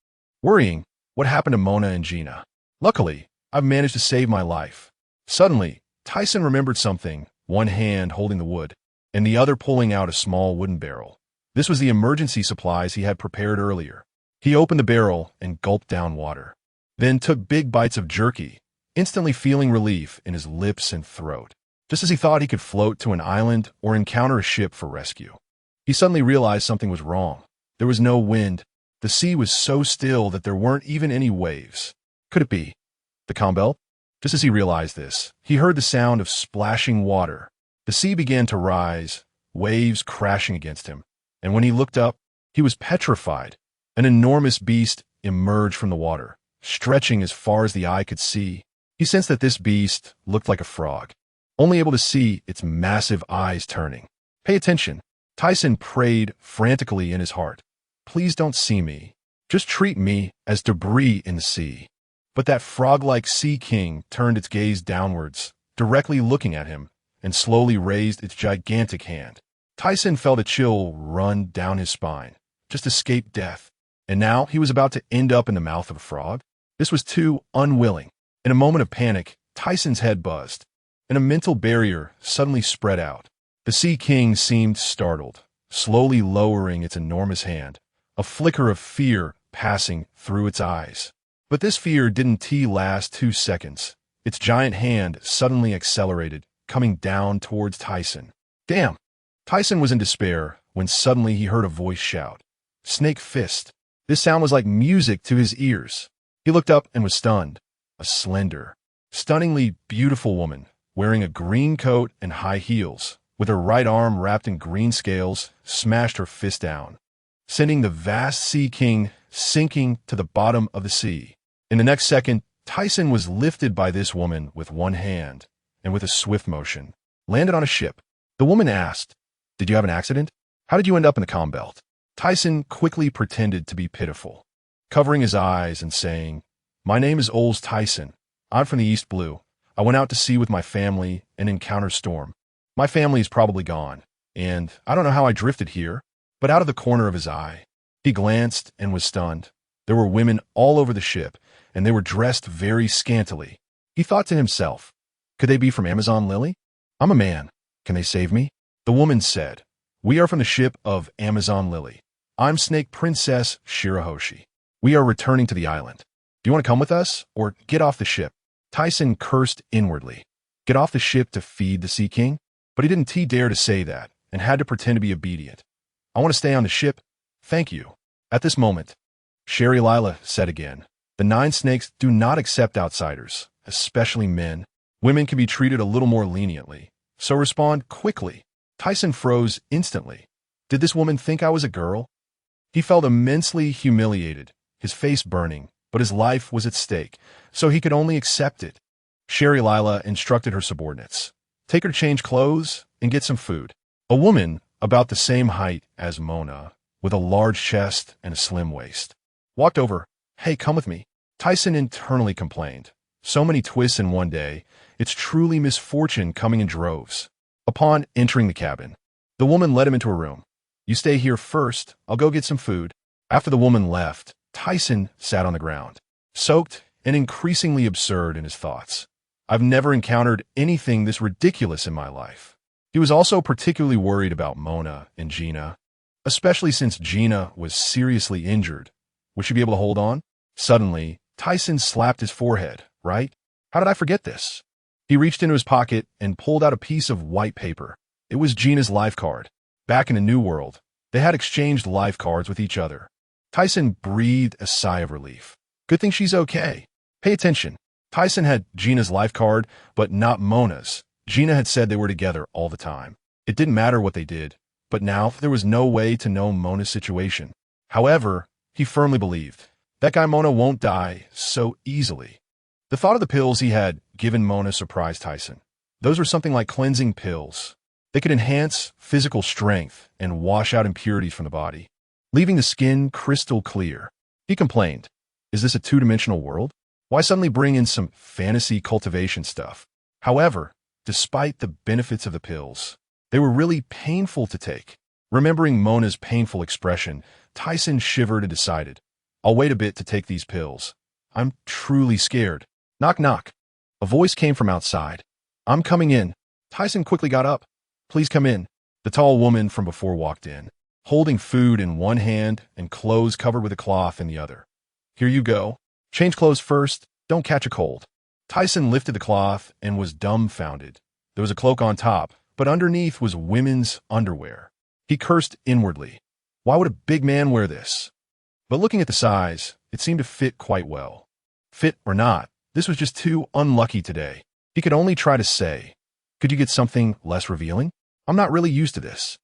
Worrying, what happened to Mona and Gina? Luckily, I've managed to save my life. Suddenly, Tyson remembered something, one hand holding the wood, and the other pulling out a small wooden barrel. This was the emergency supplies he had prepared earlier. He opened the barrel and gulped down water, then took big bites of jerky, instantly feeling relief in his lips and throat. Just as he thought he could float to an island or encounter a ship for rescue, he suddenly realized something was wrong. There was no wind. The sea was so still that there weren't even any waves. Could it be the calm belt? Just as he realized this, he heard the sound of splashing water. The sea began to rise, waves crashing against him, and when he looked up, he was petrified. An enormous beast emerged from the water, stretching as far as the eye could see. He sensed that this beast looked like a frog, only able to see its massive eyes turning. "Pay attention," Tyson prayed frantically in his heart. "Please don't see me. Just treat me as debris in the sea." But that frog-like sea king turned its gaze downwards, directly looking at him, and slowly raised its gigantic hand. Tyson felt a chill run down his spine. Just escaped death. And now he was about to end up in the mouth of a frog? This was too unwilling. In a moment of panic, Tyson's head buzzed, and a mental barrier suddenly spread out. The Sea King seemed startled, slowly lowering its enormous hand, a flicker of fear passing through its eyes. But this fear didn't last 2 seconds. Its giant hand suddenly accelerated, coming down towards Tyson. "Damn!" Tyson was in despair when suddenly he heard a voice shout, "Snake Fist." This sound was like music to his ears. He looked up and was stunned. A slender, stunningly beautiful woman, wearing a green coat and high heels, with her right arm wrapped in green scales, smashed her fist down, sending the vast Sea King sinking to the bottom of the sea. In the next second, Tyson was lifted by this woman with one hand, and with a swift motion, landed on a ship. The woman asked, "Did you have an accident? How did you end up in the calm belt?" Tyson quickly pretended to be pitiful, covering his eyes and saying, "My name is Aurs Tisen. I'm from the East Blue. I went out to sea with my family and encountered storm. My family is probably gone, and I don't know how I drifted here." But out of the corner of his eye, he glanced and was stunned. There were women all over the ship, and they were dressed very scantily. He thought to himself, could they be from Amazon Lily? I'm a man. Can they save me? The woman said, "We are from the ship of Amazon Lily. I'm Snake Princess Shirahoshi. We are returning to the island. Do you want to come with us, or get off the ship?" Tyson cursed inwardly. Get off the ship to feed the Sea King? But he didn't dare to say that, and had to pretend to be obedient. "I want to stay on the ship. Thank you." At this moment, Sherry Lila said again. The nine snakes do not accept outsiders, especially men. Women can be treated a little more leniently, so respond quickly. Thiesen froze instantly. Did this woman think I was a girl? He felt immensely humiliated, his face burning, but his life was at stake, so he could only accept it. Sherry Lila instructed her subordinates. Take her to change clothes and get some food. A woman about the same height as Mona, with a large chest and a slim waist, walked over. Hey, come with me. Thiesen internally complained. So many twists in one day, it's truly misfortune coming in droves. Upon entering the cabin, the woman led him into a room. You stay here first, I'll go get some food. After the woman left, Thiesen sat on the ground, soaked and increasingly absurd in his thoughts. I've never encountered anything this ridiculous in my life. He was also particularly worried about Mona and Gina, especially since Gina was seriously injured. Would she be able to hold on? Suddenly, Thiesen slapped his forehead. Right? How did I forget this? He reached into his pocket and pulled out a piece of white paper. It was Gina's life card. Back in the New World, they had exchanged life cards with each other. Thiesen breathed a sigh of relief. Good thing she's okay. Pay attention. Thiesen had Gina's life card, but not Mona's. Gina had said they were together all the time. It didn't matter what they did, but now there was no way to know Mona's situation. However, he firmly believed, that guy Mona won't die so easily. The thought of the pills he had given Mona surprised Thiesen. Those were something like cleansing pills. They could enhance physical strength and wash out impurities from the body, leaving the skin crystal clear. He complained, is this a two-dimensional world? Why suddenly bring in some fantasy cultivation stuff? However, despite the benefits of the pills, they were really painful to take. Remembering Mona's painful expression, Thiesen shivered and decided, I'll wait a bit to take these pills. I'm truly scared. Knock, knock. A voice came from outside. I'm coming in. Thiesen quickly got up. Please come in. The tall woman from before walked in, holding food in one hand and clothes covered with a cloth in the other. Here you go. Change clothes first. Don't catch a cold. Thiesen lifted the cloth and was dumbfounded. There was a cloak on top, but underneath was women's underwear. He cursed inwardly. Why would a big man wear this? But looking at the size, it seemed to fit quite well. Fit or not, this was just too unlucky today. He could only try to say, could you get something less revealing? I'm not really used to this.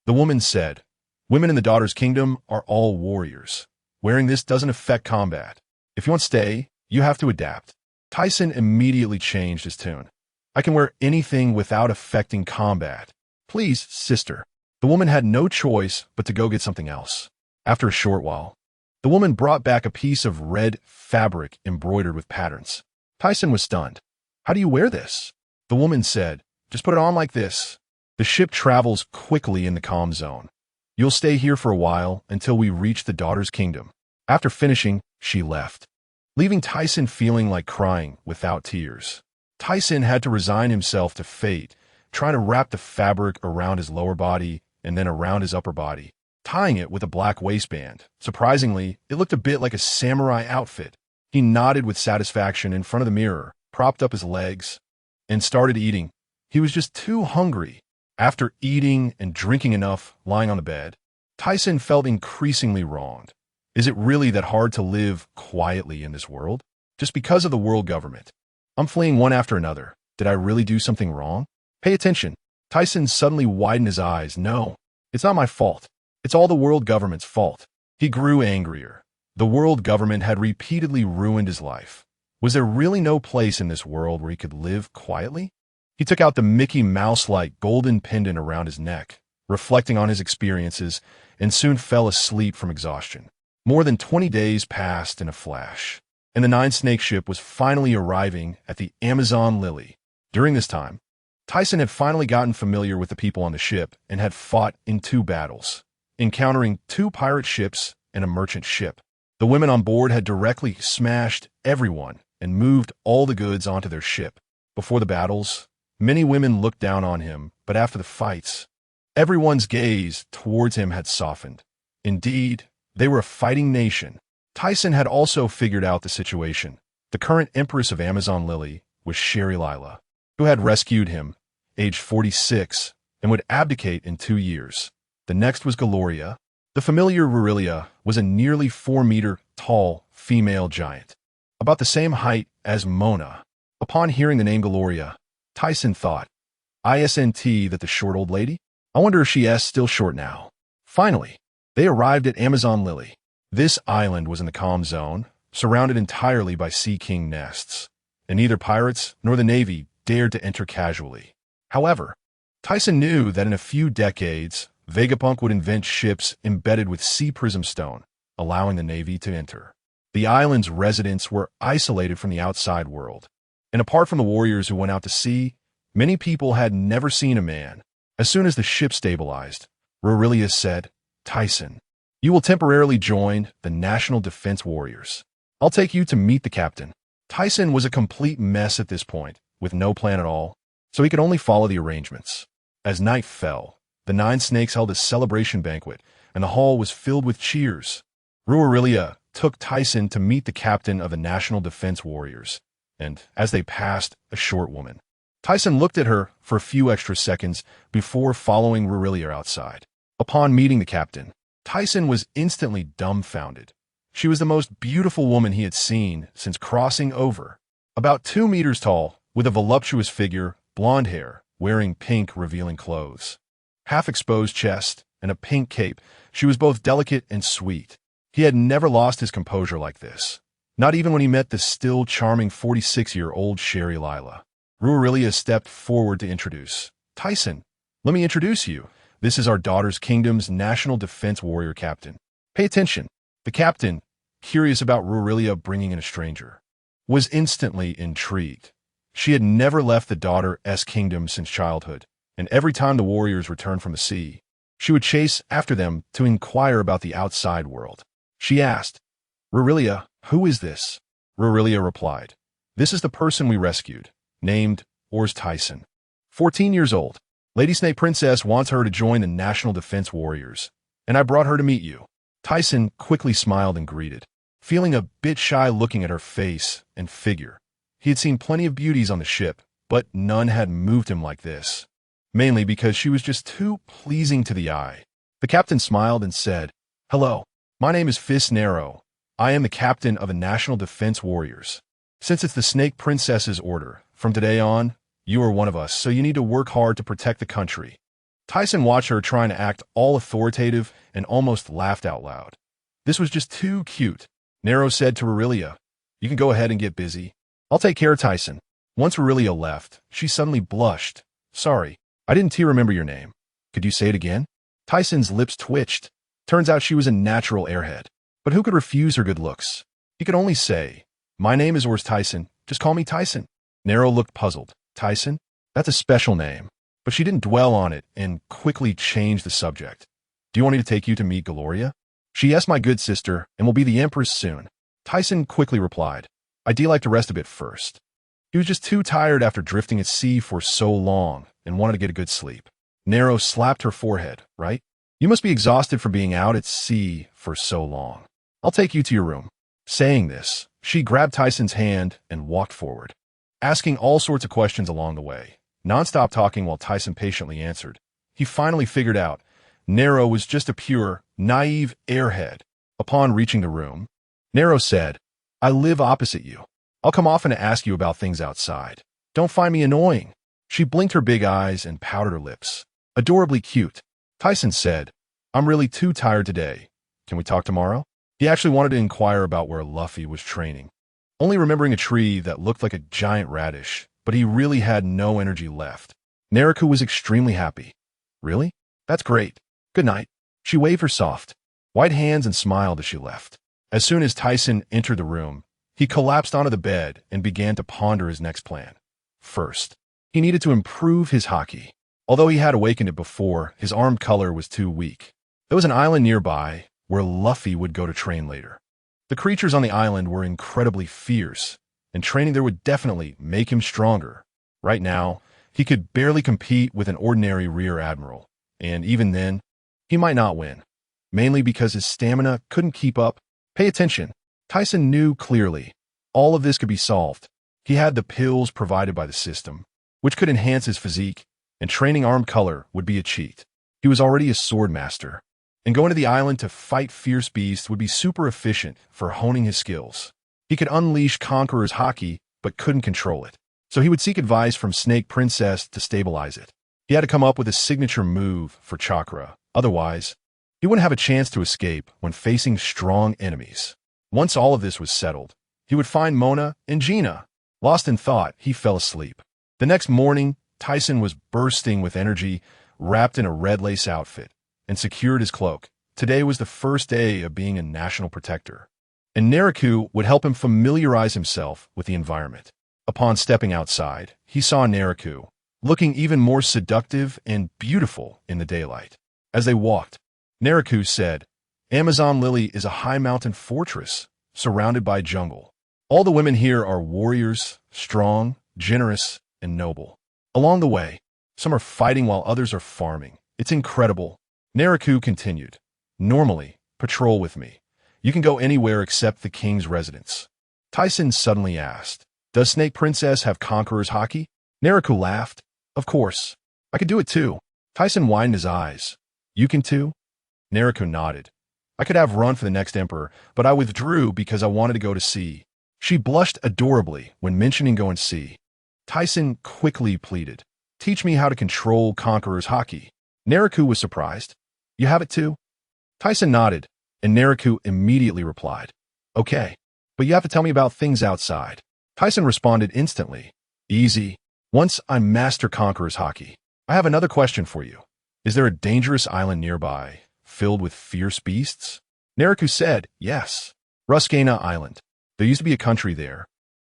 The woman said, women in the daughter's kingdom are all warriors. Wearing this doesn't affect combat. If you want to stay, you have to adapt. Thiesen immediately changed his tune. I can wear anything without affecting combat. Please, sister. The woman had no choice but to go get something else. After a short while, the woman brought back a piece of red fabric embroidered with patterns. Thiesen was stunned. How do you wear this? The woman said, just put it on like this. The ship travels quickly in the calm zone. You'll stay here for a while until we reach the daughter's kingdom. After finishing, she left, leaving Thiesen feeling like crying without tears. Thiesen had to resign himself to fate, trying to wrap the fabric around his lower body and then around his upper body, tying it with a black waistband. Surprisingly, it looked a bit like a samurai outfit. He nodded with satisfaction in front of the mirror, propped up his legs, and started eating. He was just too hungry. After eating and drinking enough lying on the bed, Thiesen felt increasingly wronged. Is it really that hard to live quietly in this world? Just because of the world government. I'm fleeing one after another. Did I really do something wrong? Pay attention. Thiesen suddenly widened his eyes. No, it's not my fault. It's all the world government's fault. He grew angrier. The world government had repeatedly ruined his life. Was there really no place in this world where he could live quietly? He took out the Mickey Mouse-like golden pendant around his neck, reflecting on his experiences, and soon fell asleep from exhaustion. More than 20 days passed in a flash, and the nine-snake ship was finally arriving at the Amazon Lily. During this time, Thiesen had finally gotten familiar with the people on the ship and had fought in 2 battles, encountering 2 pirate ships and a merchant ship. The women on board had directly smashed everyone and moved all the goods onto their ship. Before the battles, many women looked down on him, but after the fights, everyone's gaze towards him had softened. Indeed, they were a fighting nation. Thiesen had also figured out the situation. The current Empress of Amazon Lily was Sherry Lila, who had rescued him, aged 46, and would abdicate in 2 years. The next was Gloria. The familiar Rurelia was a nearly 4-meter tall, female giant, about the same height as Mona. Upon hearing the name Gloria, Thiesen thought, "Isn't that the short old lady? I wonder if she is still short now." Finally, they arrived at Amazon Lily. This island was in the calm zone, surrounded entirely by sea king nests, and neither pirates nor the Navy dared to enter casually. However, Thiesen knew that in a few decades, Vegapunk would invent ships embedded with sea prism stone, allowing the Navy to enter. The island's residents were isolated from the outside world, and apart from the warriors who went out to sea, many people had never seen a man. As soon as the ship stabilized, Rurilius said, "Thiesen, you will temporarily join the National Defense Warriors. I'll take you to meet the captain." Thiesen was a complete mess at this point, with no plan at all, so he could only follow the arrangements. As night fell, the 9 snakes held a celebration banquet, and the hall was filled with cheers. Rurilia took Thiesen to meet the captain of the National Defense Warriors, and as they passed, a short woman. Thiesen looked at her for a few extra seconds before following Rurilia outside. Upon meeting the captain, Thiesen was instantly dumbfounded. She was the most beautiful woman he had seen since crossing over. About 2 meters tall, with a voluptuous figure, blonde hair, wearing pink revealing clothes, half-exposed chest, and a pink cape, she was both delicate and sweet. He had never lost his composure like this, not even when he met the still charming 46-year-old Sherry Lila. Rurilia stepped forward to introduce. "Thiesen, let me introduce you. This is our daughter's kingdom's National Defense Warrior captain. Pay attention." The captain, curious about Rurilia bringing in a stranger, was instantly intrigued. She had never left the daughter's kingdom since childhood, and every time the warriors returned from the sea, she would chase after them to inquire about the outside world. She asked, "Rurilia, who is this?" Rurilia replied, "This is the person we rescued, named Aurs Tisen. 14 years old. Lady Snake Princess wants her to join the National Defense Warriors, and I brought her to meet you." Thiesen quickly smiled and greeted, feeling a bit shy looking at her face and figure. He had seen plenty of beauties on the ship, but none had moved him like this, mainly because she was just too pleasing to the eye. The captain smiled and said, "Hello, my name is Fist Narrow. I am the captain of the National Defense Warriors. Since it's the Snake Princess's order, from today on, you are one of us, so you need to work hard to protect the country." Thiesen watched her trying to act all authoritative and almost laughed out loud. This was just too cute. Narrow said to Rurilia, "You can go ahead and get busy. I'll take care of Thiesen." Once Rurilia left, she suddenly blushed. "Sorry, I didn't remember your name. Could you say it again?" Thiesen's lips twitched. Turns out she was a natural airhead. But who could refuse her good looks? He could only say, "My name is Aurs Tisen. Just call me Thiesen." Narrow looked puzzled. "Thiesen? That's a special name." But she didn't dwell on it and quickly changed the subject. "Do you want me to take you to meet Gloria?" "She is my good sister and will be the empress soon." Thiesen quickly replied, "I'd like to rest a bit first." He was just too tired after drifting at sea for so long and wanted to get a good sleep. Narrow slapped her forehead, "Right? You must be exhausted from being out at sea for so long. I'll take you to your room." Saying this, she grabbed Thiesen's hand and walked forward, asking all sorts of questions along the way. Non-stop talking while Thiesen patiently answered. He finally figured out Narrow was just a pure, naive airhead. Upon reaching the room, Narrow said, "I live opposite you. I'll come often to ask you about things outside. Don't find me annoying." She blinked her big eyes and pouted her lips. Adorably cute. Thiesen said, "I'm really too tired today. Can we talk tomorrow?" He actually wanted to inquire about where Luffy was training, only remembering a tree that looked like a giant radish, but he really had no energy left. Nariku was extremely happy. "Really? That's great. Good night." She waved her soft, white hands and smiled as she left. As soon as Thiesen entered the room, he collapsed onto the bed and began to ponder his next plan. First, he needed to improve his haki. Although he had awakened it before, his arm color was too weak. There was an island nearby where Luffy would go to train later. The creatures on the island were incredibly fierce, and training there would definitely make him stronger. Right now, he could barely compete with an ordinary rear admiral, and even then, he might not win, mainly because his stamina couldn't keep up. Pay attention. Thiesen knew clearly all of this could be solved. He had the pills provided by the system, which could enhance his physique, and training arm color would be a cheat. He was already a sword master. and going to the island to fight fierce beasts would be super efficient for honing his skills. He could unleash Conqueror's Haki, but couldn't control it. So he would seek advice from Snake Princess to stabilize it. He had to come up with a signature move for Chakra. Otherwise, he wouldn't have a chance to escape when facing strong enemies. Once all of this was settled, he would find Mona and Gina. Lost in thought, he fell asleep. The next morning, Thiesen was bursting with energy, wrapped in a red lace outfit, and secured his cloak. Today was the first day of being a national protector, and Nariku would help him familiarize himself with the environment. Upon stepping outside, he saw Nariku, looking even more seductive and beautiful in the daylight. As they walked, Nariku said, "Amazon Lily is a high mountain fortress surrounded by jungle. All the women here are warriors, strong, generous, and noble. Along the way, some are fighting while others are farming. It's incredible." Nariku continued, "Normally, patrol with me. You can go anywhere except the king's residence." Thiesen suddenly asked, "Does Snake Princess have Conqueror's Haki?" Nariku laughed. "Of course. I could do it too." Thiesen widened his eyes. "You can too?" Nariku nodded. "I could have run for the next emperor, but I withdrew because I wanted to go to sea." She blushed adorably when mentioning going to sea. Thiesen quickly pleaded, "Teach me how to control Conqueror's Haki." Nariku was surprised. "You have it too?" Thiesen nodded, and Nariku immediately replied, "Okay, but you have to tell me about things outside." Thiesen responded instantly, "Easy. Once I master Conqueror's Haki, I have another question for you. Is there a dangerous island nearby, filled with fierce beasts?" Nariku said, "Yes. Ruskena Island. There used to be a country there,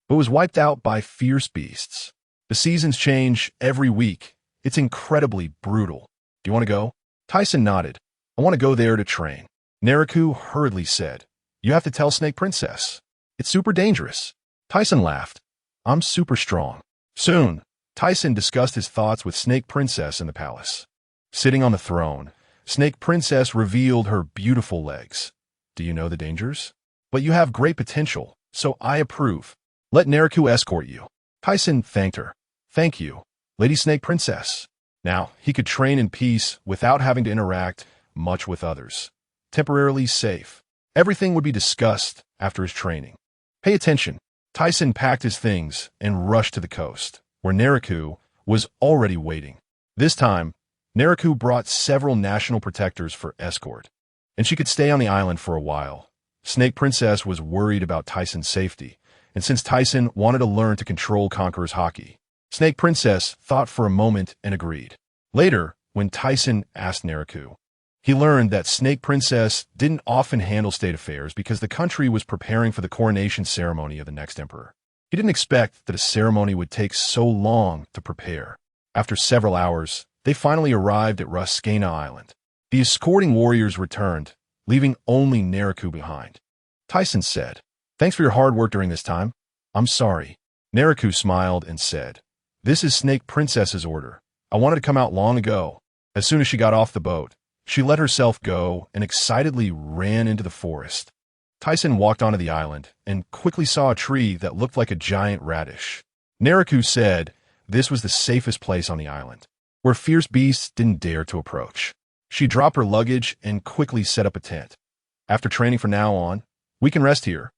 but was wiped out by fierce beasts. The seasons change every week. It's incredibly brutal. Do you want to go?" Thiesen nodded. "I want to go there to train." Nariku hurriedly said, "You have to tell Snake Princess. It's super dangerous." Thiesen laughed. "I'm super strong." Soon, Thiesen discussed his thoughts with Snake Princess in the palace. Sitting on the throne, Snake Princess revealed her beautiful legs. "Do you know the dangers? But you have great potential, so I approve. Let Nariku escort you." Thiesen thanked her. "Thank you, Lady Snake Princess." Now, he could train in peace without having to interact much with others. Temporarily safe. Everything would be discussed after his training. Pay attention. Thiesen packed his things and rushed to the coast, where Nariku was already waiting. This time, Nariku brought several national protectors for escort, and she could stay on the island for a while. Snake Princess was worried about Thiesen's safety, and since Thiesen wanted to learn to control Conqueror's Haki, Snake Princess thought for a moment and agreed. Later, when Thiesen asked Nariku, he learned that Snake Princess didn't often handle state affairs because the country was preparing for the coronation ceremony of the next emperor. He didn't expect that a ceremony would take so long to prepare. After several hours, they finally arrived at Ruskena Island. The escorting warriors returned, leaving only Nariku behind. Thiesen said, "Thanks for your hard work during this time. I'm sorry." Nariku smiled and said, "This is Snake Princess's order. I wanted to come out long ago." As soon as she got off the boat, she let herself go and excitedly ran into the forest. Thiesen walked onto the island and quickly saw a tree that looked like a giant radish. Nariku said this was the safest place on the island, where fierce beasts didn't dare to approach. She dropped her luggage and quickly set up a tent. "After training from now on, we can rest here."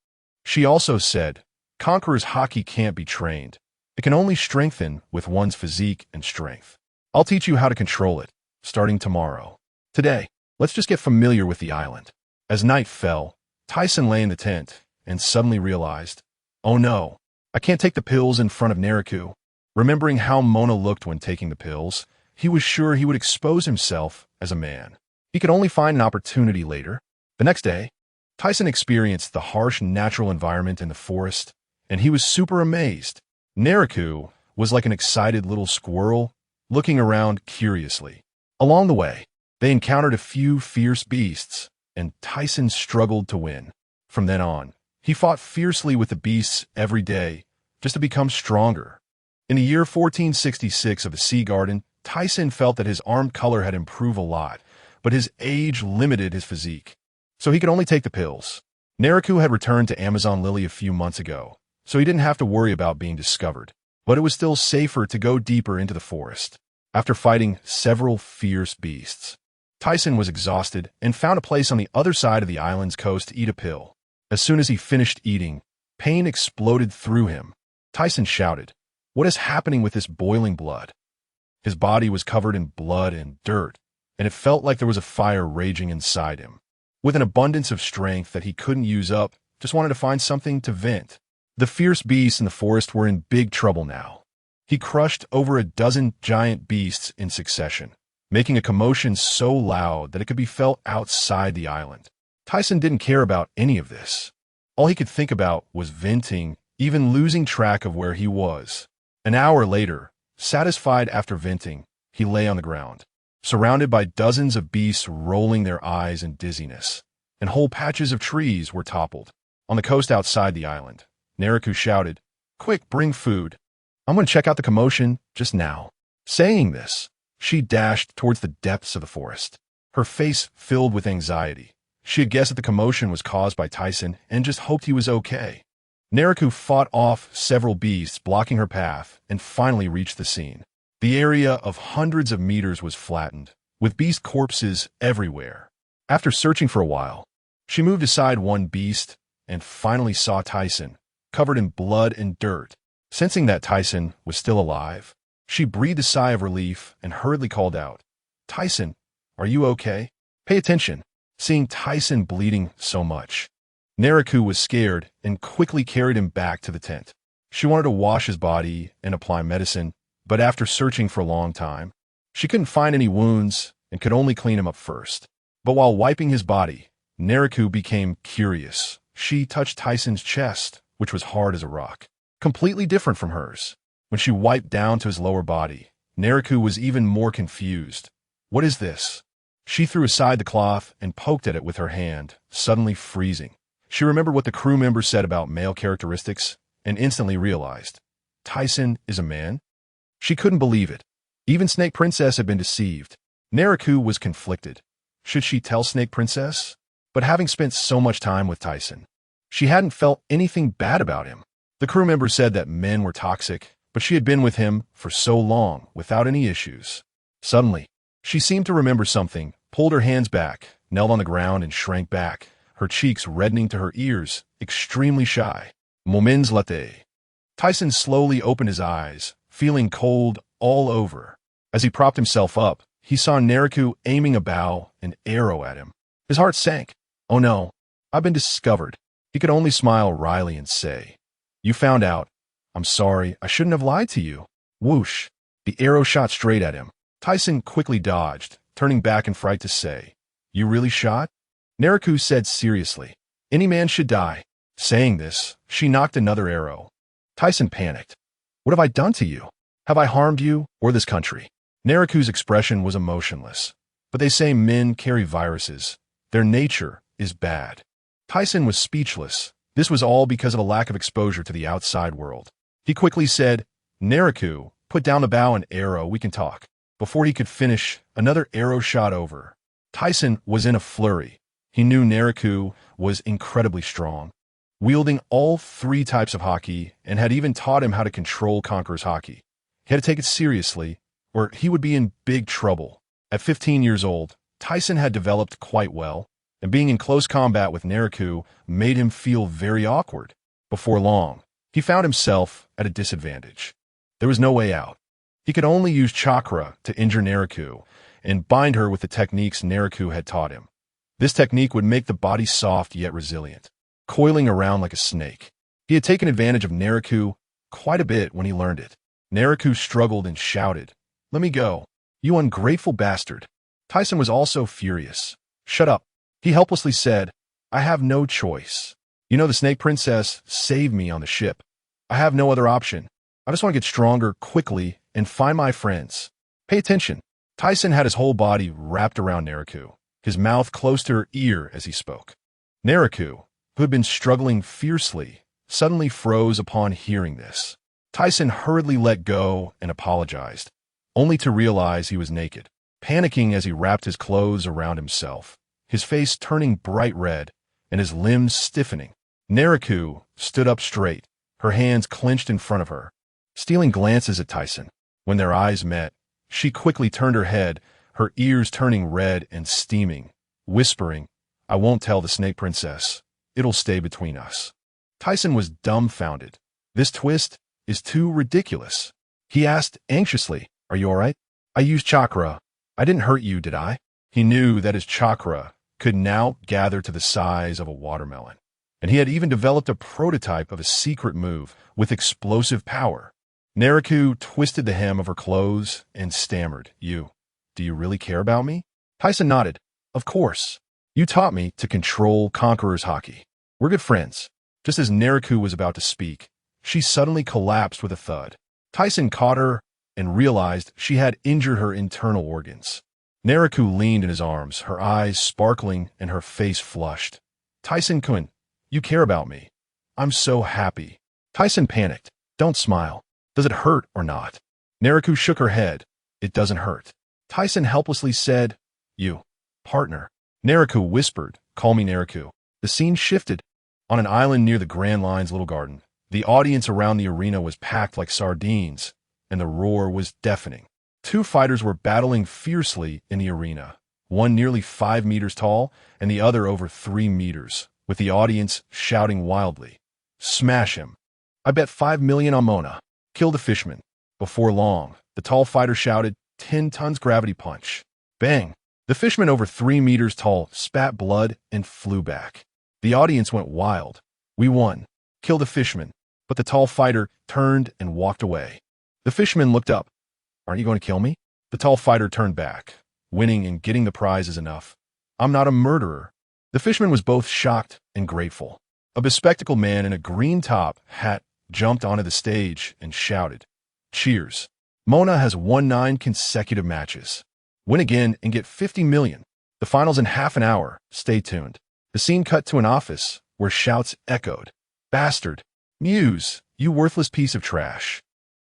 She also said, "Conqueror's Haki can't be trained. It can only strengthen with one's physique and strength. I'll teach you how to control it, starting tomorrow. Today, let's just get familiar with the island." As night fell, Thiesen lay in the tent and suddenly realized, "Oh no, I can't take the pills in front of Nariku." Remembering how Mona looked when taking the pills, he was sure he would expose himself as a man. He could only find an opportunity later. The next day, Thiesen experienced the harsh natural environment in the forest, and he was super amazed. Nariku was like an excited little squirrel, looking around curiously. Along the way, they encountered a few fierce beasts, and Thiesen struggled to win. From then on, he fought fiercely with the beasts every day, just to become stronger. In the year 1466 of the Sea Garden, Thiesen felt that his armed color had improved a lot, but his age limited his physique, so he could only take the pills. Nariku had returned to Amazon Lily a few months ago, so he didn't have to worry about being discovered, but it was still safer to go deeper into the forest. After fighting several fierce beasts, Tyson was exhausted and found a place on the other side of the island's coast to eat a pill. As soon as he finished eating, pain exploded through him. Tyson shouted, "What is happening with this boiling blood?" His body was covered in blood and dirt, and it felt like there was a fire raging inside him. With an abundance of strength that he couldn't use up, just wanted to find something to vent. The fierce beasts in the forest were in big trouble now. He crushed over a dozen giant beasts in succession, making a commotion so loud that it could be felt outside the island. Tyson didn't care about any of this. All he could think about was venting, even losing track of where he was. An hour later, satisfied after venting, he lay on the ground, surrounded by dozens of beasts rolling their eyes in dizziness, and whole patches of trees were toppled. On the coast outside the island, Neriku shouted, "Quick, bring food. I'm going to check out the commotion just now." Saying this, she dashed towards the depths of the forest, her face filled with anxiety. She had guessed that the commotion was caused by Tyson and just hoped he was okay. Neriku fought off several beasts blocking her path and finally reached the scene. The area of hundreds of meters was flattened, with beast corpses everywhere. After searching for a while, she moved aside one beast and finally saw Tyson, covered in blood and dirt. Sensing that Tyson was still alive, she breathed a sigh of relief and hurriedly called out, "Tyson, are you okay? Pay attention." Seeing Tyson bleeding so much, Neriku was scared and quickly carried him back to the tent. She wanted to wash his body and apply medicine, but after searching for a long time, she couldn't find any wounds and could only clean him up first. But while wiping his body, Neriku became curious. She touched Tyson's chest, which was hard as a rock, completely different from hers. When she wiped down to his lower body, Neriku was even more confused. "What is this?" She threw aside the cloth and poked at it with her hand, suddenly freezing. She remembered what the crew member said about male characteristics and instantly realized, Tyson is a man? She couldn't believe it. Even Snake Princess had been deceived. Neriku was conflicted. Should she tell Snake Princess? But having spent so much time with Tyson, she hadn't felt anything bad about him. The crew member said that men were toxic, but she had been with him for so long without any issues. Suddenly, she seemed to remember something, pulled her hands back, knelt on the ground and shrank back, her cheeks reddening to her ears, extremely shy. Moments later. Tyson slowly opened his eyes, feeling cold all over. As he propped himself up, he saw Neriku aiming a bow and arrow at him. His heart sank. "Oh no, I've been discovered." He could only smile wryly and say, "You found out. I'm sorry, I shouldn't have lied to you." Whoosh! The arrow shot straight at him. Tyson quickly dodged, turning back in fright to say, "You really shot?" Neriku said seriously, "Any man should die." Saying this, she knocked another arrow. Tyson panicked. "What have I done to you? Have I harmed you or this country?" Neriku's expression was emotionless. But they say men carry viruses. Their nature is bad. Tyson was speechless. This was all because of a lack of exposure to the outside world. He quickly said, "Neriku, put down the bow and arrow, we can talk." Before he could finish, another arrow shot over. Tyson was in a flurry. He knew Neriku was incredibly strong, wielding all three types of hockey, and had even taught him how to control Conqueror's hockey. He had to take it seriously, or he would be in big trouble. At 15 years old, Tyson had developed quite well, and being in close combat with Neriku made him feel very awkward. Before long, he found himself at a disadvantage. There was no way out. He could only use chakra to injure Neriku and bind her with the techniques Neriku had taught him. This technique would make the body soft yet resilient, coiling around like a snake. He had taken advantage of Neriku quite a bit when he learned it. Neriku struggled and shouted, "Let me go, you ungrateful bastard." Tyson was also furious. "Shut up." He helplessly said, "I have no choice. You know the Snake Princess saved me on the ship. I have no other option. I just want to get stronger quickly and find my friends. Pay attention." Tyson had his whole body wrapped around Neriku, his mouth close to her ear as he spoke. Neriku, who had been struggling fiercely, suddenly froze upon hearing this. Tyson hurriedly let go and apologized, only to realize he was naked. Panicking as he wrapped his clothes around himself, his face turning bright red and his limbs stiffening, Neriku stood up straight, her hands clenched in front of her, stealing glances at Tyson. When their eyes met, she quickly turned her head, her ears turning red and steaming, whispering, "I won't tell the Snake Princess. It'll stay between us." Tyson was dumbfounded. This twist is too ridiculous. He asked anxiously, "Are you all right?" "I used chakra. I didn't hurt you, did I?" He knew that his chakra could now gather to the size of a watermelon, and he had even developed a prototype of a secret move with explosive power. Nariku twisted the hem of her clothes and stammered, Do you really care about me?" Tyson nodded. "Of course. You taught me to control Conqueror's Haki. We're good friends." Just as Nariku was about to speak, she suddenly collapsed with a thud. Tyson caught her and realized she had injured her internal organs. Nariku leaned in his arms, her eyes sparkling and her face flushed. "Tyson-kun, you care about me. I'm so happy." Tyson panicked. "Don't smile. Does it hurt or not?" Nariku shook her head. "It doesn't hurt." Tyson helplessly said, "You, partner." Nariku whispered, "Call me Nariku." The scene shifted. On an island near the Grand Line's little garden, the audience around the arena was packed like sardines, and the roar was deafening. Two fighters were battling fiercely in the arena, one nearly 5 meters tall and the other over 3 meters, with the audience shouting wildly, "Smash him. I bet 5 million on Mona. Kill the fishman." Before long, the tall fighter shouted, 10 tons gravity punch. Bang! The fishman over 3 meters tall spat blood and flew back. The audience went wild. "We won. Kill the fishman." But the tall fighter turned and walked away. The fishman looked up. "Aren't you going to kill me?" The tall fighter turned back. "Winning and getting the prize is enough. I'm not a murderer." The fishman was both shocked and grateful. A bespectacled man in a green top hat jumped onto the stage and shouted, "Cheers. Mona has won 9 consecutive matches. Win again and get 50 million. The final's in half an hour. Stay tuned." The scene cut to an office where shouts echoed. "Bastard. Muse, you worthless piece of trash.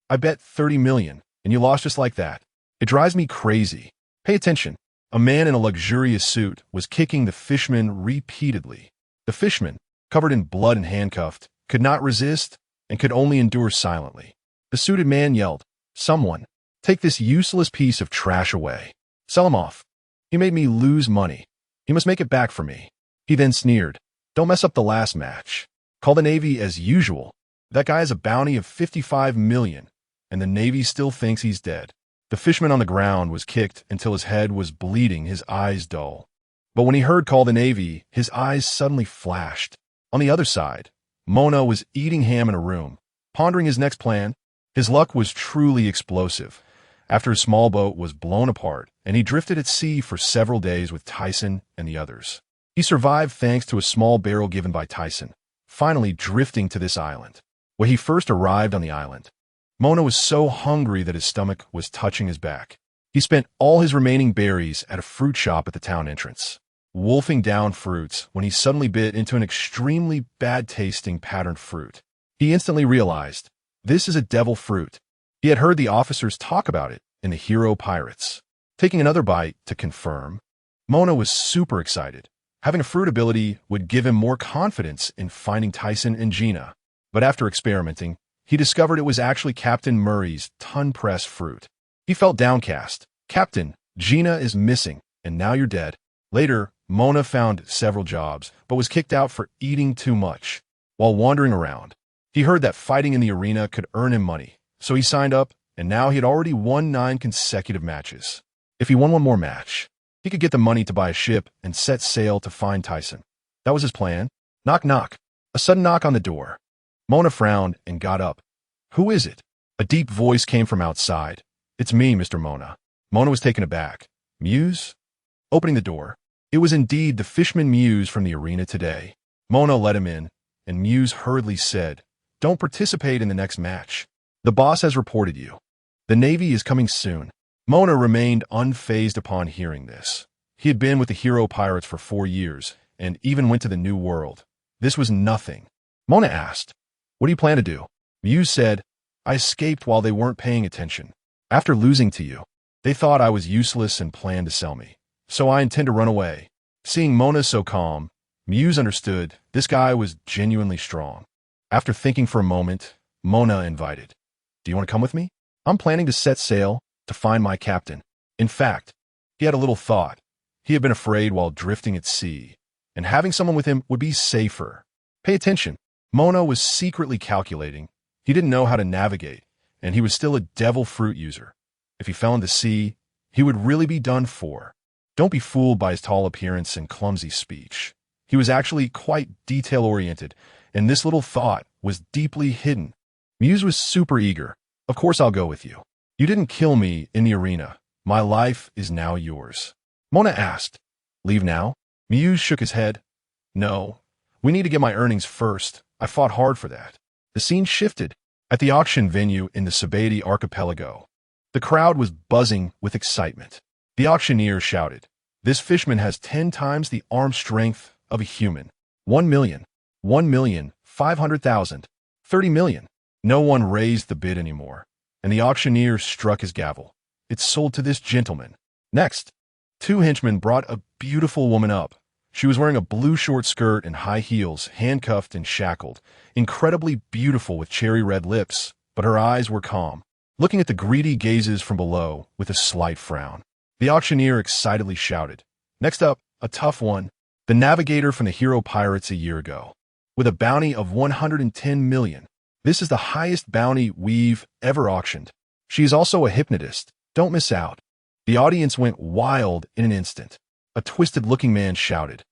I bet 30 million, and you lost just like that. It drives me crazy. Pay attention." A man in a luxurious suit was kicking the fishman repeatedly. The fishman, covered in blood and handcuffed, could not resist and could only endure silently. The suited man yelled, "Someone, take this useless piece of trash away. Sell him off. He made me lose money. He must make it back for me." He then sneered, "Don't mess up the last match. Call the Navy as usual. That guy has a bounty of 55 million, and the Navy still thinks he's dead." The fishman on the ground was kicked until his head was bleeding, his eyes dull. But when he heard "Call the Navy," his eyes suddenly flashed. On the other side, Mona was eating ham in a room, pondering his next plan. His luck was truly explosive. After his small boat was blown apart, and he drifted at sea for several days with Tyson and the others. He survived thanks to a small barrel given by Tyson, finally drifting to this island. When he first arrived on the island, Mona was so hungry that his stomach was touching his back. He spent all his remaining berries at a fruit shop at the town entrance, wolfing down fruits when he suddenly bit into an extremely bad-tasting patterned fruit. He instantly realized, this is a devil fruit. He had heard the officers talk about it in the Hero Pirates. Taking another bite to confirm, Mona was super excited. Having a fruit ability would give him more confidence in finding Tyson and Gina. But after experimenting, he discovered it was actually Captain Murray's ton-press fruit. He felt downcast. "Captain, Gina is missing, and now you're dead." Later, Mona found several jobs, but was kicked out for eating too much. While wandering around, he heard that fighting in the arena could earn him money, so he signed up, and now he had already won 9 consecutive matches. If he won one more match, he could get the money to buy a ship and set sail to find Tyson. That was his plan. Knock, knock. A sudden knock on the door. Mona frowned and got up. "Who is it?" A deep voice came from outside. "It's me, Mr. Mona." Mona was taken aback. "Muse?" Opening the door, it was indeed the fishman Muse from the arena today. Mona let him in, and Muse hurriedly said, "Don't participate in the next match. The boss has reported you. The Navy is coming soon." Mona remained unfazed upon hearing this. He had been with the Hero Pirates for 4 years, and even went to the New World. This was nothing. Mona asked, "What do you plan to do?" Muse said, "I escaped while they weren't paying attention. After losing to you, they thought I was useless and planned to sell me. So I intend to run away." Seeing Mona so calm, Muse understood this guy was genuinely strong. After thinking for a moment, Mona invited, "Do you want to come with me? I'm planning to set sail to find my captain. In fact, He had a little thought. He had been afraid while drifting at sea, and having someone with him would be safer. Pay attention. Mona was secretly calculating. He didn't know how to navigate, and he was still a devil fruit user. If he fell into sea, he would really be done for. Don't be fooled by his tall appearance and clumsy speech. He was actually quite detail-oriented, and this little thought was deeply hidden. Muse was super eager. Of course I'll go with you. You didn't kill me in the arena. My life is now yours. Mona asked, Leave now? Muse shook his head. No. We need to get my earnings first. I fought hard for that. The scene shifted. At the auction venue in the Sabadi archipelago, the crowd was buzzing with excitement. The auctioneer shouted, This fishman has 10 times the arm strength of a human. 1 million. 1,500,000. 30 million. No one raised the bid anymore, and the auctioneer struck his gavel. It's sold to this gentleman. Next, 2 henchmen brought a beautiful woman up. She was wearing a blue short skirt and high heels, handcuffed and shackled, incredibly beautiful with cherry red lips, but her eyes were calm, looking at the greedy gazes from below with a slight frown. The auctioneer excitedly shouted, Next up, a tough one, the navigator from the hero pirates a year ago, with a bounty of 110 million. This is the highest bounty we've ever auctioned. She is also a hypnotist. Don't miss out. The audience went wild in an instant. A twisted-looking man shouted,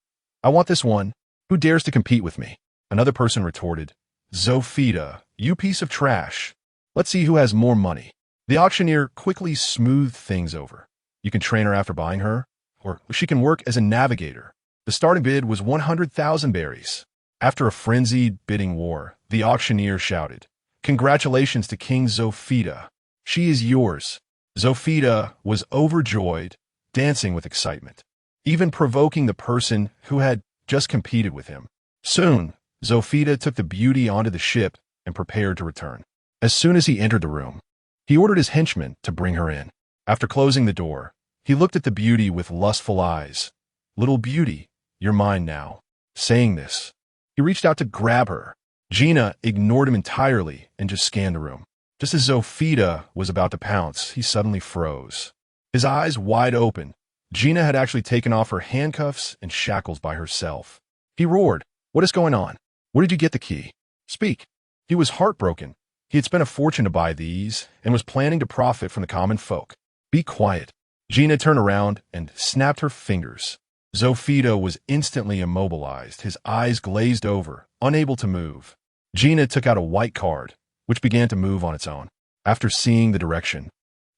I want this one. Who dares to compete with me? Another person retorted, Zofita, you piece of trash. Let's see who has more money. The auctioneer quickly smoothed things over. You can train her after buying her, or she can work as a navigator. The starting bid was 100,000 berries. After a frenzied bidding war, the auctioneer shouted, Congratulations to King Zofita. She is yours. Zofita was overjoyed, dancing with excitement, even provoking the person who had just competed with him. Soon, Zofita took the beauty onto the ship and prepared to return. As soon as he entered the room, he ordered his henchmen to bring her in. After closing the door, he looked at the beauty with lustful eyes. Little beauty, you're mine now. Saying this, he reached out to grab her. Gina ignored him entirely and just scanned the room. Just as Zofita was about to pounce, he suddenly froze. His eyes wide open. Gina had actually taken off her handcuffs and shackles by herself. He roared, What is going on? Where did you get the key? Speak. He was heartbroken. He had spent a fortune to buy these and was planning to profit from the common folk. Be quiet. Gina turned around and snapped her fingers. Zofita was instantly immobilized, his eyes glazed over, unable to move. Gina took out a white card, which began to move on its own. After seeing the direction,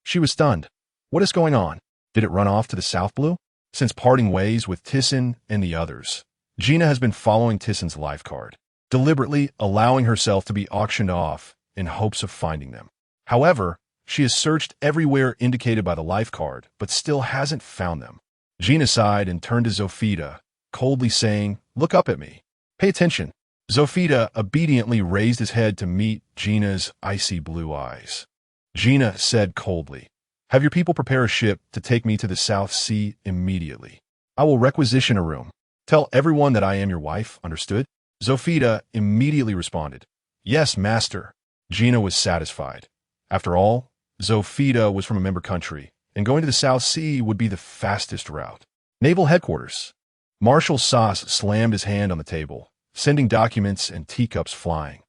she was stunned. What is going on? Did it run off to the South Blue? Since parting ways with Thiesen and the others, Gina has been following Thiesen's life card, deliberately allowing herself to be auctioned off in hopes of finding them. However, she has searched everywhere indicated by the life card, but still hasn't found them. Gina sighed and turned to Zofita, coldly saying, Look up at me. Pay attention. Zofita obediently raised his head to meet Gina's icy blue eyes. Gina said coldly, Have your people prepare a ship to take me to the South Sea immediately. I will requisition a room. Tell everyone that I am your wife, understood? Zofita immediately responded, Yes, master. Gina was satisfied. After all, Zofita was from a member country, and going to the South Sea would be the fastest route. Naval Headquarters. Marshal Sauce slammed his hand on the table, sending documents and teacups flying.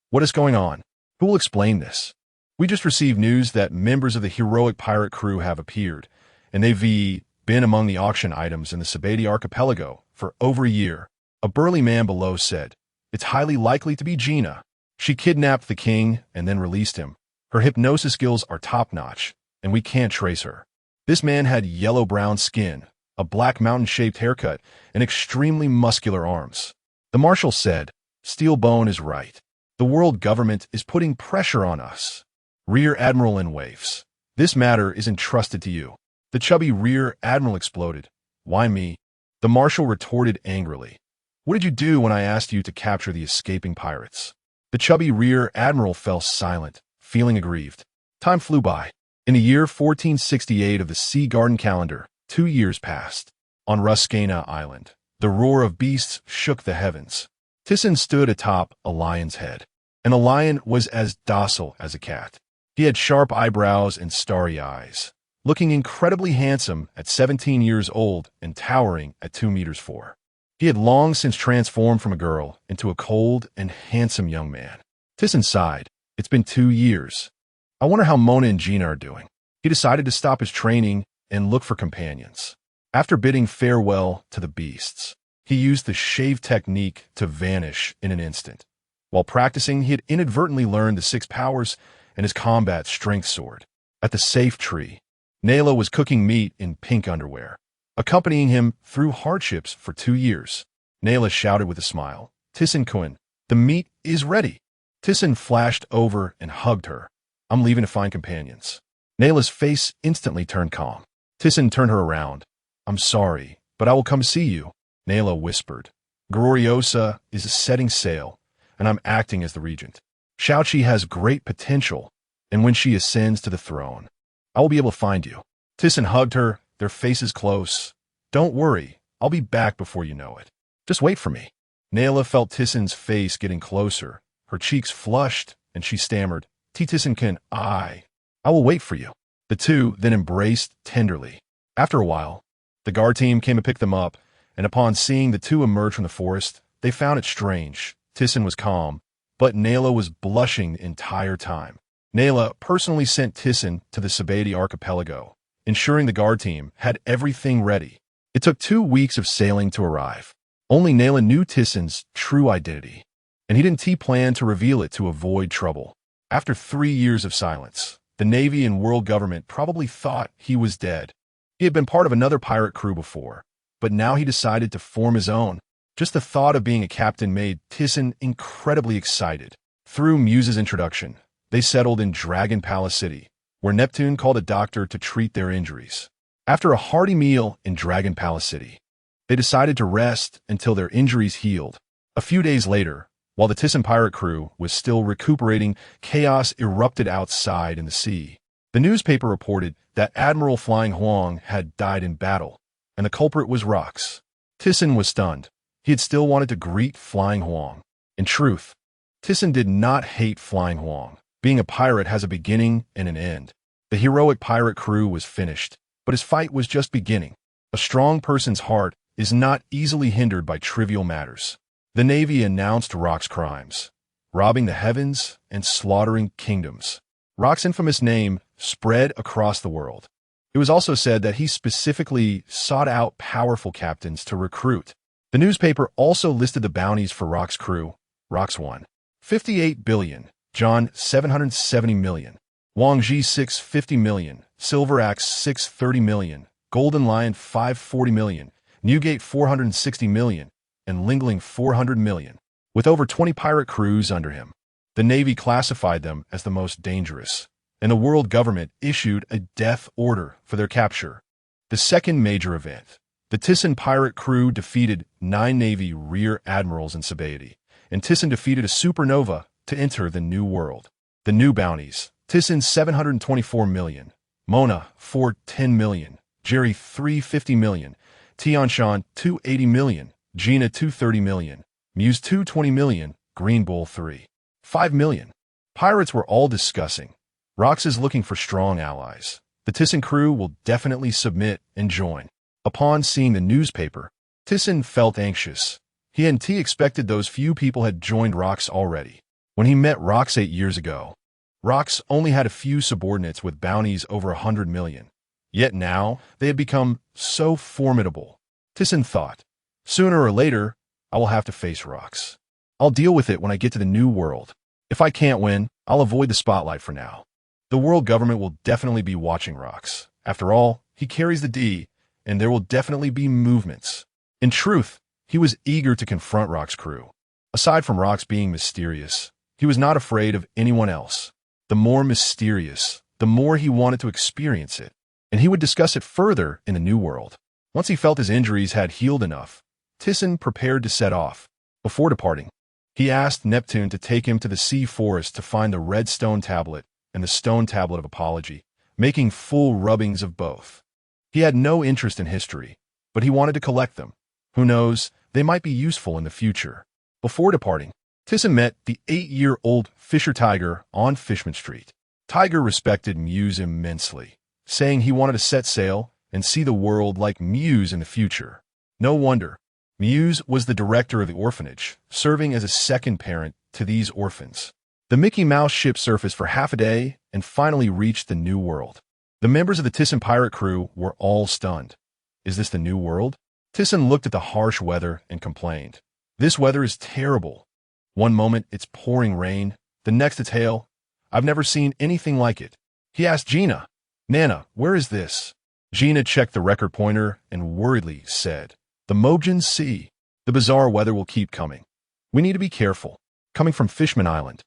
What is going on? Who will explain this? We just received news that members of the heroic pirate crew have appeared, and they've been among the auction items in the Sabadi archipelago for over a year. A burly man below said, It's highly likely to be Gina. She kidnapped the king and then released him. Her hypnosis skills are top-notch, and we can't trace her. This man had yellow-brown skin, a black mountain-shaped haircut, and extremely muscular arms. The marshal said, Steelbone is right. The world government is putting pressure on us. Rear Admiral in waves. This matter is entrusted to you. The chubby Rear Admiral exploded. Why me? The marshal retorted angrily. What did you do when I asked you to capture the escaping pirates? The chubby Rear Admiral fell silent, feeling aggrieved. Time flew by. In the year 1468 of the Sea Garden calendar, 2 years passed. On Ruskana Island, the roar of beasts shook the heavens. Thiesen stood atop a lion's head, and the lion was as docile as a cat. He had sharp eyebrows and starry eyes, looking incredibly handsome at 17 years old and towering at 2 meters 4. He had long since transformed from a girl into a cold and handsome young man. Thiesen sighed. It's been 2 years. I wonder how Mona and Gina are doing. He decided to stop his training and look for companions. After bidding farewell to the beasts, he used the shave technique to vanish in an instant. While practicing, he had inadvertently learned the 6 powers and his combat strength sword. At the safe tree, Nayla was cooking meat in pink underwear, accompanying him through hardships for 2 years. Nayla shouted with a smile, "Thiesen-kun, the meat is ready." Thiesen flashed over and hugged her. "I'm leaving to find companions." Nayla's face instantly turned calm. Thiesen turned her around. "I'm sorry, but I will come see you," Nayla whispered. "Gloriosa is setting sail, and I'm acting as the regent. Xiaoqi has great potential, and when she ascends to the throne, I will be able to find you." Thiesen hugged her, their faces close. "Don't worry, I'll be back before you know it. Just wait for me." Nayla felt Thiesen's face getting closer. Her cheeks flushed, and she stammered, "Thiesen-kun, I will wait for you." The two then embraced tenderly. After a while, the guard team came to pick them up, and upon seeing the two emerge from the forest, they found it strange. Thiesen was calm, but Nayla was blushing the entire time. Nayla personally sent Thiesen to the Sabati archipelago, ensuring the guard team had everything ready. It took 2 weeks of sailing to arrive. Only Nayla knew Thiesen's true identity, and he didn't plan to reveal it to avoid trouble. After 3 years of silence, the Navy and world government probably thought he was dead. He had been part of another pirate crew before, but now he decided to form his own. Just the thought of being a captain made Thiesen incredibly excited. Through Muse's introduction, they settled in Dragon Palace City, where Neptune called a doctor to treat their injuries. After a hearty meal in Dragon Palace City, they decided to rest until their injuries healed. A few days later, while the Thiesen pirate crew was still recuperating, chaos erupted outside in the sea. The newspaper reported that Admiral Flying Huang had died in battle, and the culprit was Rox. Thiesen was stunned. He had still wanted to greet Flying Huang. In truth, Thiesen did not hate Flying Huang. Being a pirate has a beginning and an end. The heroic pirate crew was finished, but his fight was just beginning. A strong person's heart is not easily hindered by trivial matters. The Navy announced Rock's crimes, robbing the heavens and slaughtering kingdoms. Rock's infamous name spread across the world. It was also said that he specifically sought out powerful captains to recruit. The newspaper also listed the bounties for Rock's crew. Rock's 1. 58 billion. John 770 million. Wang Ji 650 million. Silver Axe 630 million. Golden Lion 540 million. Newgate 460 million. And Lingling 400 million. With over 20 pirate crews under him, the Navy classified them as the most dangerous, and the world government issued a death order for their capture. The second major event. The Thiesen pirate crew defeated 9 Navy rear admirals in Sabati, and Thiesen defeated a supernova to enter the New World. The new bounties. Thiesen 724 million. Mona 410 million. Jerry 350 million. Tianshan 280 million. Gina 230 million. Muse 220 million. Green Bull 5 million. Pirates were all discussing. Rox is looking for strong allies. The Thiesen crew will definitely submit and join. Upon seeing the newspaper, Thiesen felt anxious. He hadn't expected those few people had joined Rox already. When he met Rox 8 years ago, Rox only had a few subordinates with bounties over 100 million. Yet now, they had become so formidable. Thiesen thought, sooner or later, I will have to face Rox. I'll deal with it when I get to the New World. If I can't win, I'll avoid the spotlight for now. The world government will definitely be watching Rox. After all, he carries the D, and there will definitely be movements. In truth, he was eager to confront Rox's crew. Aside from Rox being mysterious, he was not afraid of anyone else. The more mysterious, the more he wanted to experience it, and he would discuss it further in the New World. Once he felt his injuries had healed enough, Thiesen prepared to set off. Before departing, he asked Neptune to take him to the sea forest to find the red stone tablet and the stone tablet of apology, making full rubbings of both. He had no interest in history, but he wanted to collect them. Who knows, they might be useful in the future. Before departing, Thiesen met the 8-year-old Fisher Tiger on Fishman Street. Tiger respected Muse immensely. saying he wanted to set sail and see the world like Muse in the future. No wonder. Muse was the director of the orphanage, serving as a second parent to these orphans. The Mickey Mouse ship surfaced for half a day and finally reached the New World. The members of the Thiesen pirate crew were all stunned. Is this the New World? Thiesen looked at the harsh weather and complained. This weather is terrible. One moment it's pouring rain, the next it's hail. I've never seen anything like it. He asked Gina, Nana, where is this? Gina checked the record pointer and worriedly said, the Mobjan Sea. The bizarre weather will keep coming. We need to be careful. Coming from Fishman Island,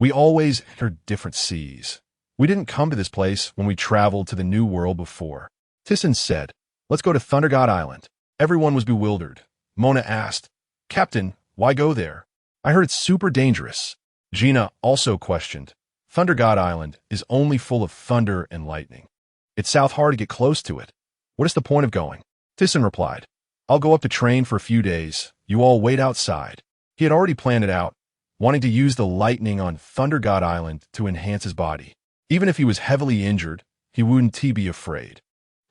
we always enter different seas. We didn't come to this place when we traveled to the New World before. Thiesen said, let's go to Thunder God Island. Everyone was bewildered. Mona asked, Captain, why go there? I heard it's super dangerous. Gina also questioned, Thunder God Island is only full of thunder and lightning. It's south hard to get close to it. What is the point of going? Thiesen replied, I'll go up to train for a few days. You all wait outside. He had already planned it out, wanting to use the lightning on Thunder God Island to enhance his body. Even if he was heavily injured, he wouldn't be afraid.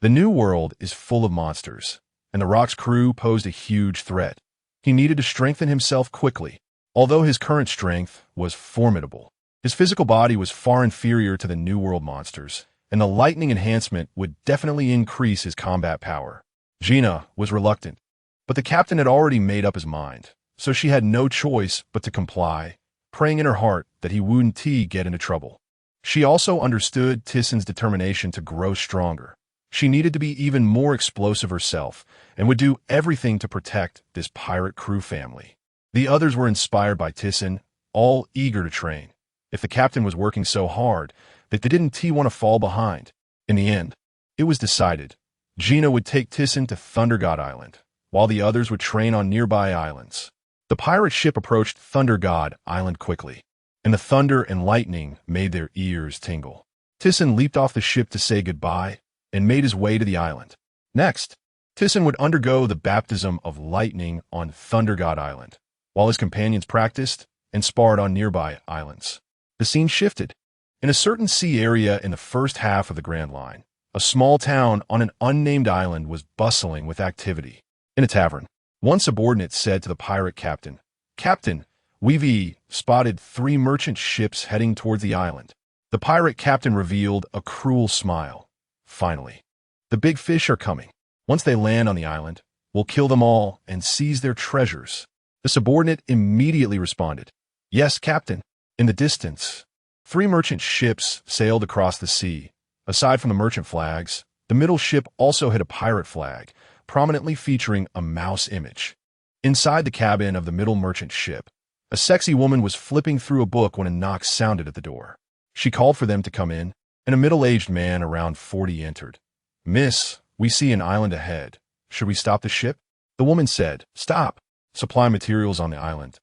The New World is full of monsters, and the Rock's crew posed a huge threat. He needed to strengthen himself quickly. Although his current strength was formidable, his physical body was far inferior to the New World monsters, and the lightning enhancement would definitely increase his combat power. Gina was reluctant, but the captain had already made up his mind, so she had no choice but to comply, praying in her heart that he wouldn't get into trouble. She also understood Thiesen's determination to grow stronger. She needed to be even more explosive herself and would do everything to protect this pirate crew family. The others were inspired by Thiesen, all eager to train. If the captain was working so hard that they didn't want to fall behind. In the end, it was decided Gina would take Thiesen to Thunder God Island, while the others would train on nearby islands. The pirate ship approached Thunder God Island quickly, and the thunder and lightning made their ears tingle. Thiesen leaped off the ship to say goodbye and made his way to the island. Next, Thiesen would undergo the baptism of lightning on Thunder God Island, while his companions practiced and sparred on nearby islands. The scene shifted. In a certain sea area in the first half of the Grand Line, a small town on an unnamed island was bustling with activity. In a tavern, one subordinate said to the pirate captain, Captain, we've spotted 3 merchant ships heading towards the island. The pirate captain revealed a cruel smile. Finally, the big fish are coming. Once they land on the island, we'll kill them all and seize their treasures. The subordinate immediately responded, Yes, Captain. In the distance, 3 merchant ships sailed across the sea. Aside from the merchant flags, the middle ship also had a pirate flag, prominently featuring a mouse image. Inside the cabin of the middle merchant ship, a sexy woman was flipping through a book when a knock sounded at the door. She called for them to come in, and a middle-aged man around 40 entered. Miss, we see an island ahead. Should we stop the ship? The woman said, Stop. Supply materials on the island,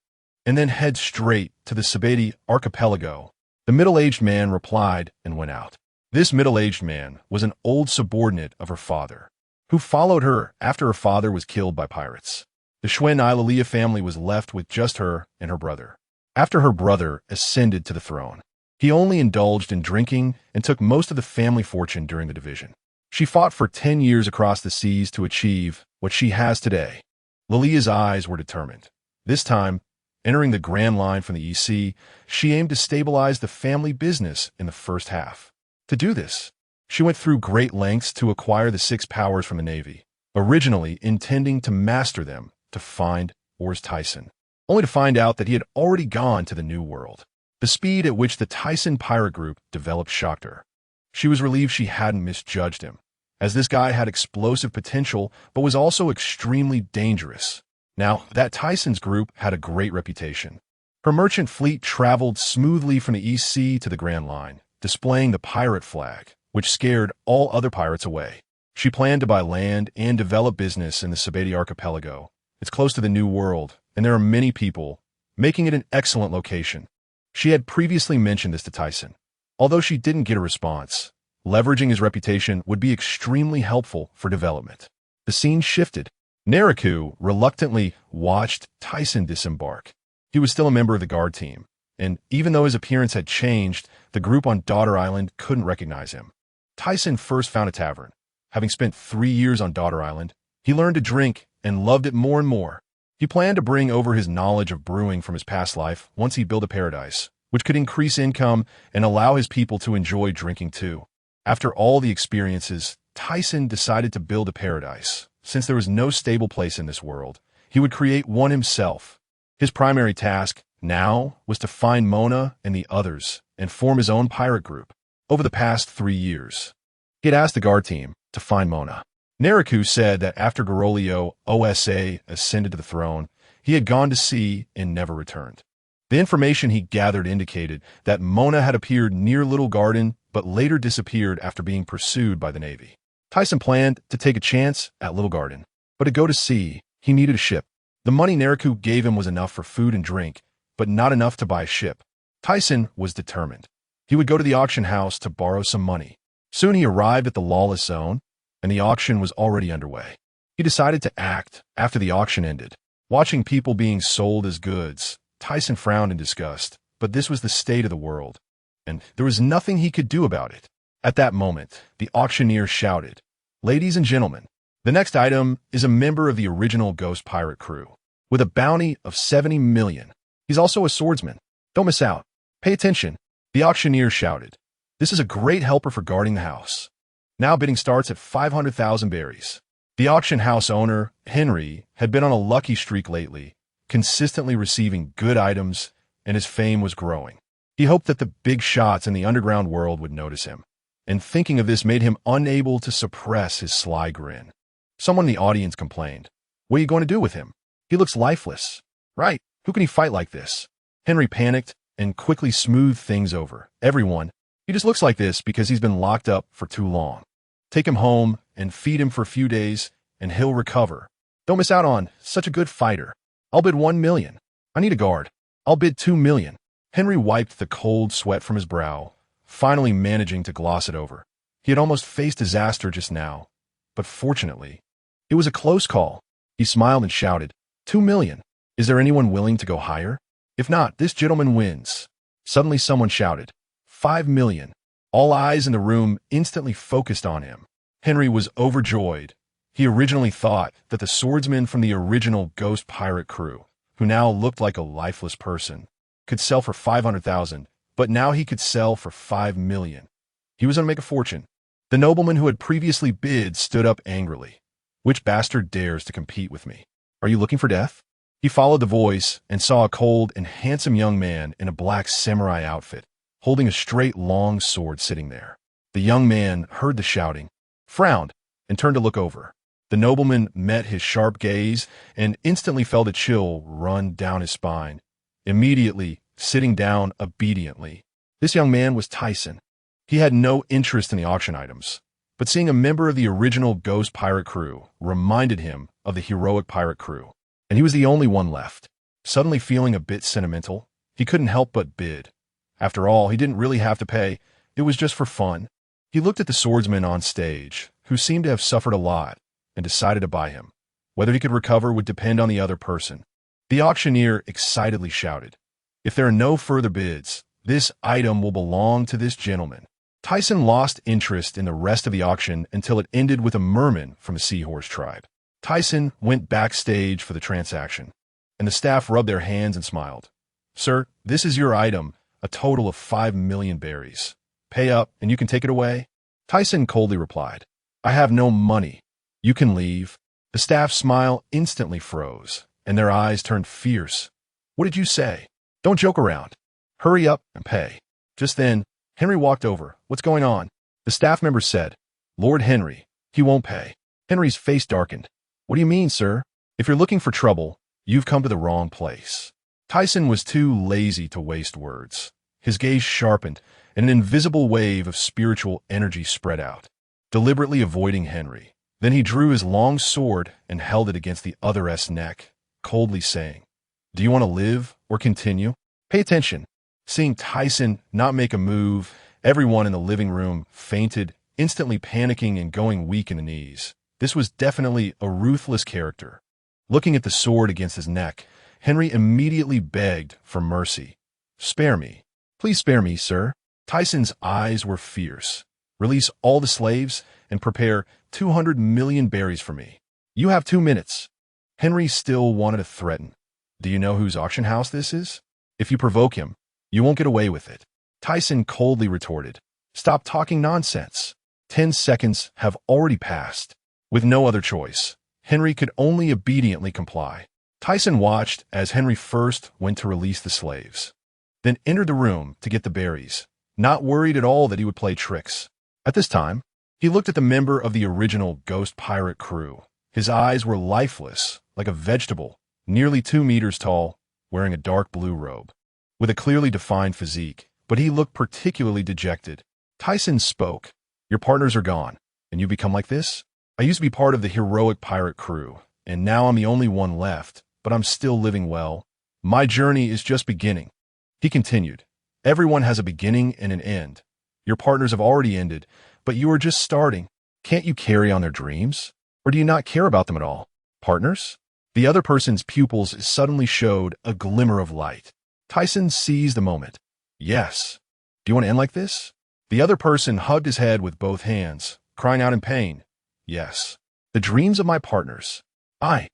and then head straight to the Sabeti archipelago. The middle-aged man replied and went out. This middle-aged man was an old subordinate of her father, who followed her after her father was killed by pirates. The Shwen Ilalia family was left with just her and her brother. After her brother ascended to the throne, he only indulged in drinking and took most of the family fortune during the division. She fought for 10 years across the seas to achieve what she has today. Lilia's eyes were determined. This time, entering the Grand Line from the EC, she aimed to stabilize the family business in the first half. To do this, she went through great lengths to acquire the 6 powers from the Navy, originally intending to master them to find Aurs Tisen, only to find out that he had already gone to the New World. The speed at which the Thiesen pirate group developed shocked her. She was relieved she hadn't misjudged him, as this guy had explosive potential but was also extremely dangerous. Now, that Thiesen's group had a great reputation. Her merchant fleet traveled smoothly from the EC to the Grand Line, displaying the pirate flag, which scared all other pirates away. She planned to buy land and develop business in the Sabeti archipelago. It's close to the New World, and there are many people, making it an excellent location. She had previously mentioned this to Thiesen. Although she didn't get a response, leveraging his reputation would be extremely helpful for development. The scene shifted. Neriku reluctantly watched Thiesen disembark. He was still a member of the guard team, and even though his appearance had changed, the group on Daughter Island couldn't recognize him. Tyson first found a tavern. Having spent 3 years on Daughter Island, he learned to drink and loved it more and more. He planned to bring over his knowledge of brewing from his past life once he built a paradise, which could increase income and allow his people to enjoy drinking too. After all the experiences, Tyson decided to build a paradise. Since there was no stable place in this world, he would create one himself. His primary task now was to find Mona and the others and form his own pirate group. Over the past 3 years, he had asked the guard team to find Mona. Nariku said that after Garolio Osa ascended to the throne, he had gone to sea and never returned. The information he gathered indicated that Mona had appeared near Little Garden but later disappeared after being pursued by the Navy. Tyson planned to take a chance at Little Garden, but to go to sea, he needed a ship. The money Nariku gave him was enough for food and drink, but not enough to buy a ship. Tyson was determined. He would go to the auction house to borrow some money. Soon he arrived at the lawless zone, and the auction was already underway. He decided to act after the auction ended. Watching people being sold as goods, Tyson frowned in disgust, but this was the state of the world, and there was nothing he could do about it. At that moment, the auctioneer shouted, "Ladies and gentlemen, the next item is a member of the original Ghost Pirate crew, with a bounty of 70 million. He's also a swordsman. Don't miss out. Pay attention." The auctioneer shouted, "This is a great helper for guarding the house." Now bidding starts at 500,000 berries. The auction house owner, Henry, had been on a lucky streak lately, consistently receiving good items, and his fame was growing. He hoped that the big shots in the underground world would notice him, and thinking of this made him unable to suppress his sly grin. Someone in the audience complained, "What are you going to do with him? He looks lifeless." "Right, who can he fight like this?" Henry panicked and quickly smoothed things over. "Everyone, he just looks like this because he's been locked up for too long. Take him home and feed him for a few days, and he'll recover. Don't miss out on such a good fighter. I'll bid 1 million. I need a guard. I'll bid 2 million. Henry wiped the cold sweat from his brow, finally managing to gloss it over. He had almost faced disaster just now, but fortunately, it was a close call. He smiled and shouted, 2 million. Is there anyone willing to go higher? If not, this gentleman wins. Suddenly someone shouted, 5 million. All eyes in the room instantly focused on him. Henry was overjoyed. He originally thought that the swordsman from the original Ghost Pirate crew, who now looked like a lifeless person, could sell for 500,000, but now he could sell for 5 million. He was going to make a fortune. The nobleman who had previously bid stood up angrily. "Which bastard dares to compete with me? Are you looking for death?" He followed the voice and saw a cold and handsome young man in a black samurai outfit, holding a straight, long sword sitting there. The young man heard the shouting, frowned, and turned to look over. The nobleman met his sharp gaze and instantly felt a chill run down his spine, immediately sitting down obediently. This young man was Tyson. He had no interest in the auction items, but seeing a member of the original Ghost Pirate crew reminded him of the heroic pirate crew, and he was the only one left. Suddenly feeling a bit sentimental, he couldn't help but bid. After all, he didn't really have to pay. It was just for fun. He looked at the swordsman on stage, who seemed to have suffered a lot, and decided to buy him. Whether he could recover would depend on the other person. The auctioneer excitedly shouted, "If there are no further bids, this item will belong to this gentleman." Tyson lost interest in the rest of the auction until it ended with a merman from the Seahorse tribe. Tyson went backstage for the transaction, and the staff rubbed their hands and smiled. "Sir, this is your item, a total of 5 million berries. Pay up, and you can take it away." Tyson coldly replied, "I have no money. You can leave." The staff's smile instantly froze, and their eyes turned fierce. "What did you say? Don't joke around. Hurry up and pay." Just then, Henry walked over. "What's going on?" The staff member said, "Lord Henry, he won't pay." Henry's face darkened. "What do you mean, sir? If you're looking for trouble, you've come to the wrong place." Tyson was too lazy to waste words. His gaze sharpened, and an invisible wave of spiritual energy spread out, deliberately avoiding Henry. Then he drew his long sword and held it against the other's neck, coldly saying, "Do you want to live or continue? Pay attention." Seeing Tyson not make a move, everyone in the living room fainted, instantly panicking and going weak in the knees. This was definitely a ruthless character. Looking at the sword against his neck, Henry immediately begged for mercy. "Spare me. Please spare me, sir." Tyson's eyes were fierce. Release all the slaves and prepare 200 million berries for me. You have 2 minutes. Henry still wanted to threaten. Do you know whose auction house this is? If you provoke him, you won't get away with it. Tisen coldly retorted. Stop talking nonsense. 10 seconds have already passed. With no other choice, Henry could only obediently comply. Tisen watched as Henry first went to release the slaves, then entered the room to get the berries, not worried at all that he would play tricks. At this time, he looked at the member of the original ghost pirate crew. His eyes were lifeless, like a vegetable, nearly 2 meters tall, wearing a dark blue robe, with a clearly defined physique, but he looked particularly dejected. Tisen spoke. Your partners are gone, and you become like this? I used to be part of the heroic pirate crew, and now I'm the only one left, but I'm still living well. My journey is just beginning. He continued. Everyone has a beginning and an end. Your partners have already ended, but you are just starting. Can't you carry on their dreams? Or do you not care about them at all? Partners? The other person's pupils suddenly showed a glimmer of light. Tisen seized the moment. Yes. Do you want to end like this? The other person hugged his head with both hands, crying out in pain. Yes. The dreams of my partners. I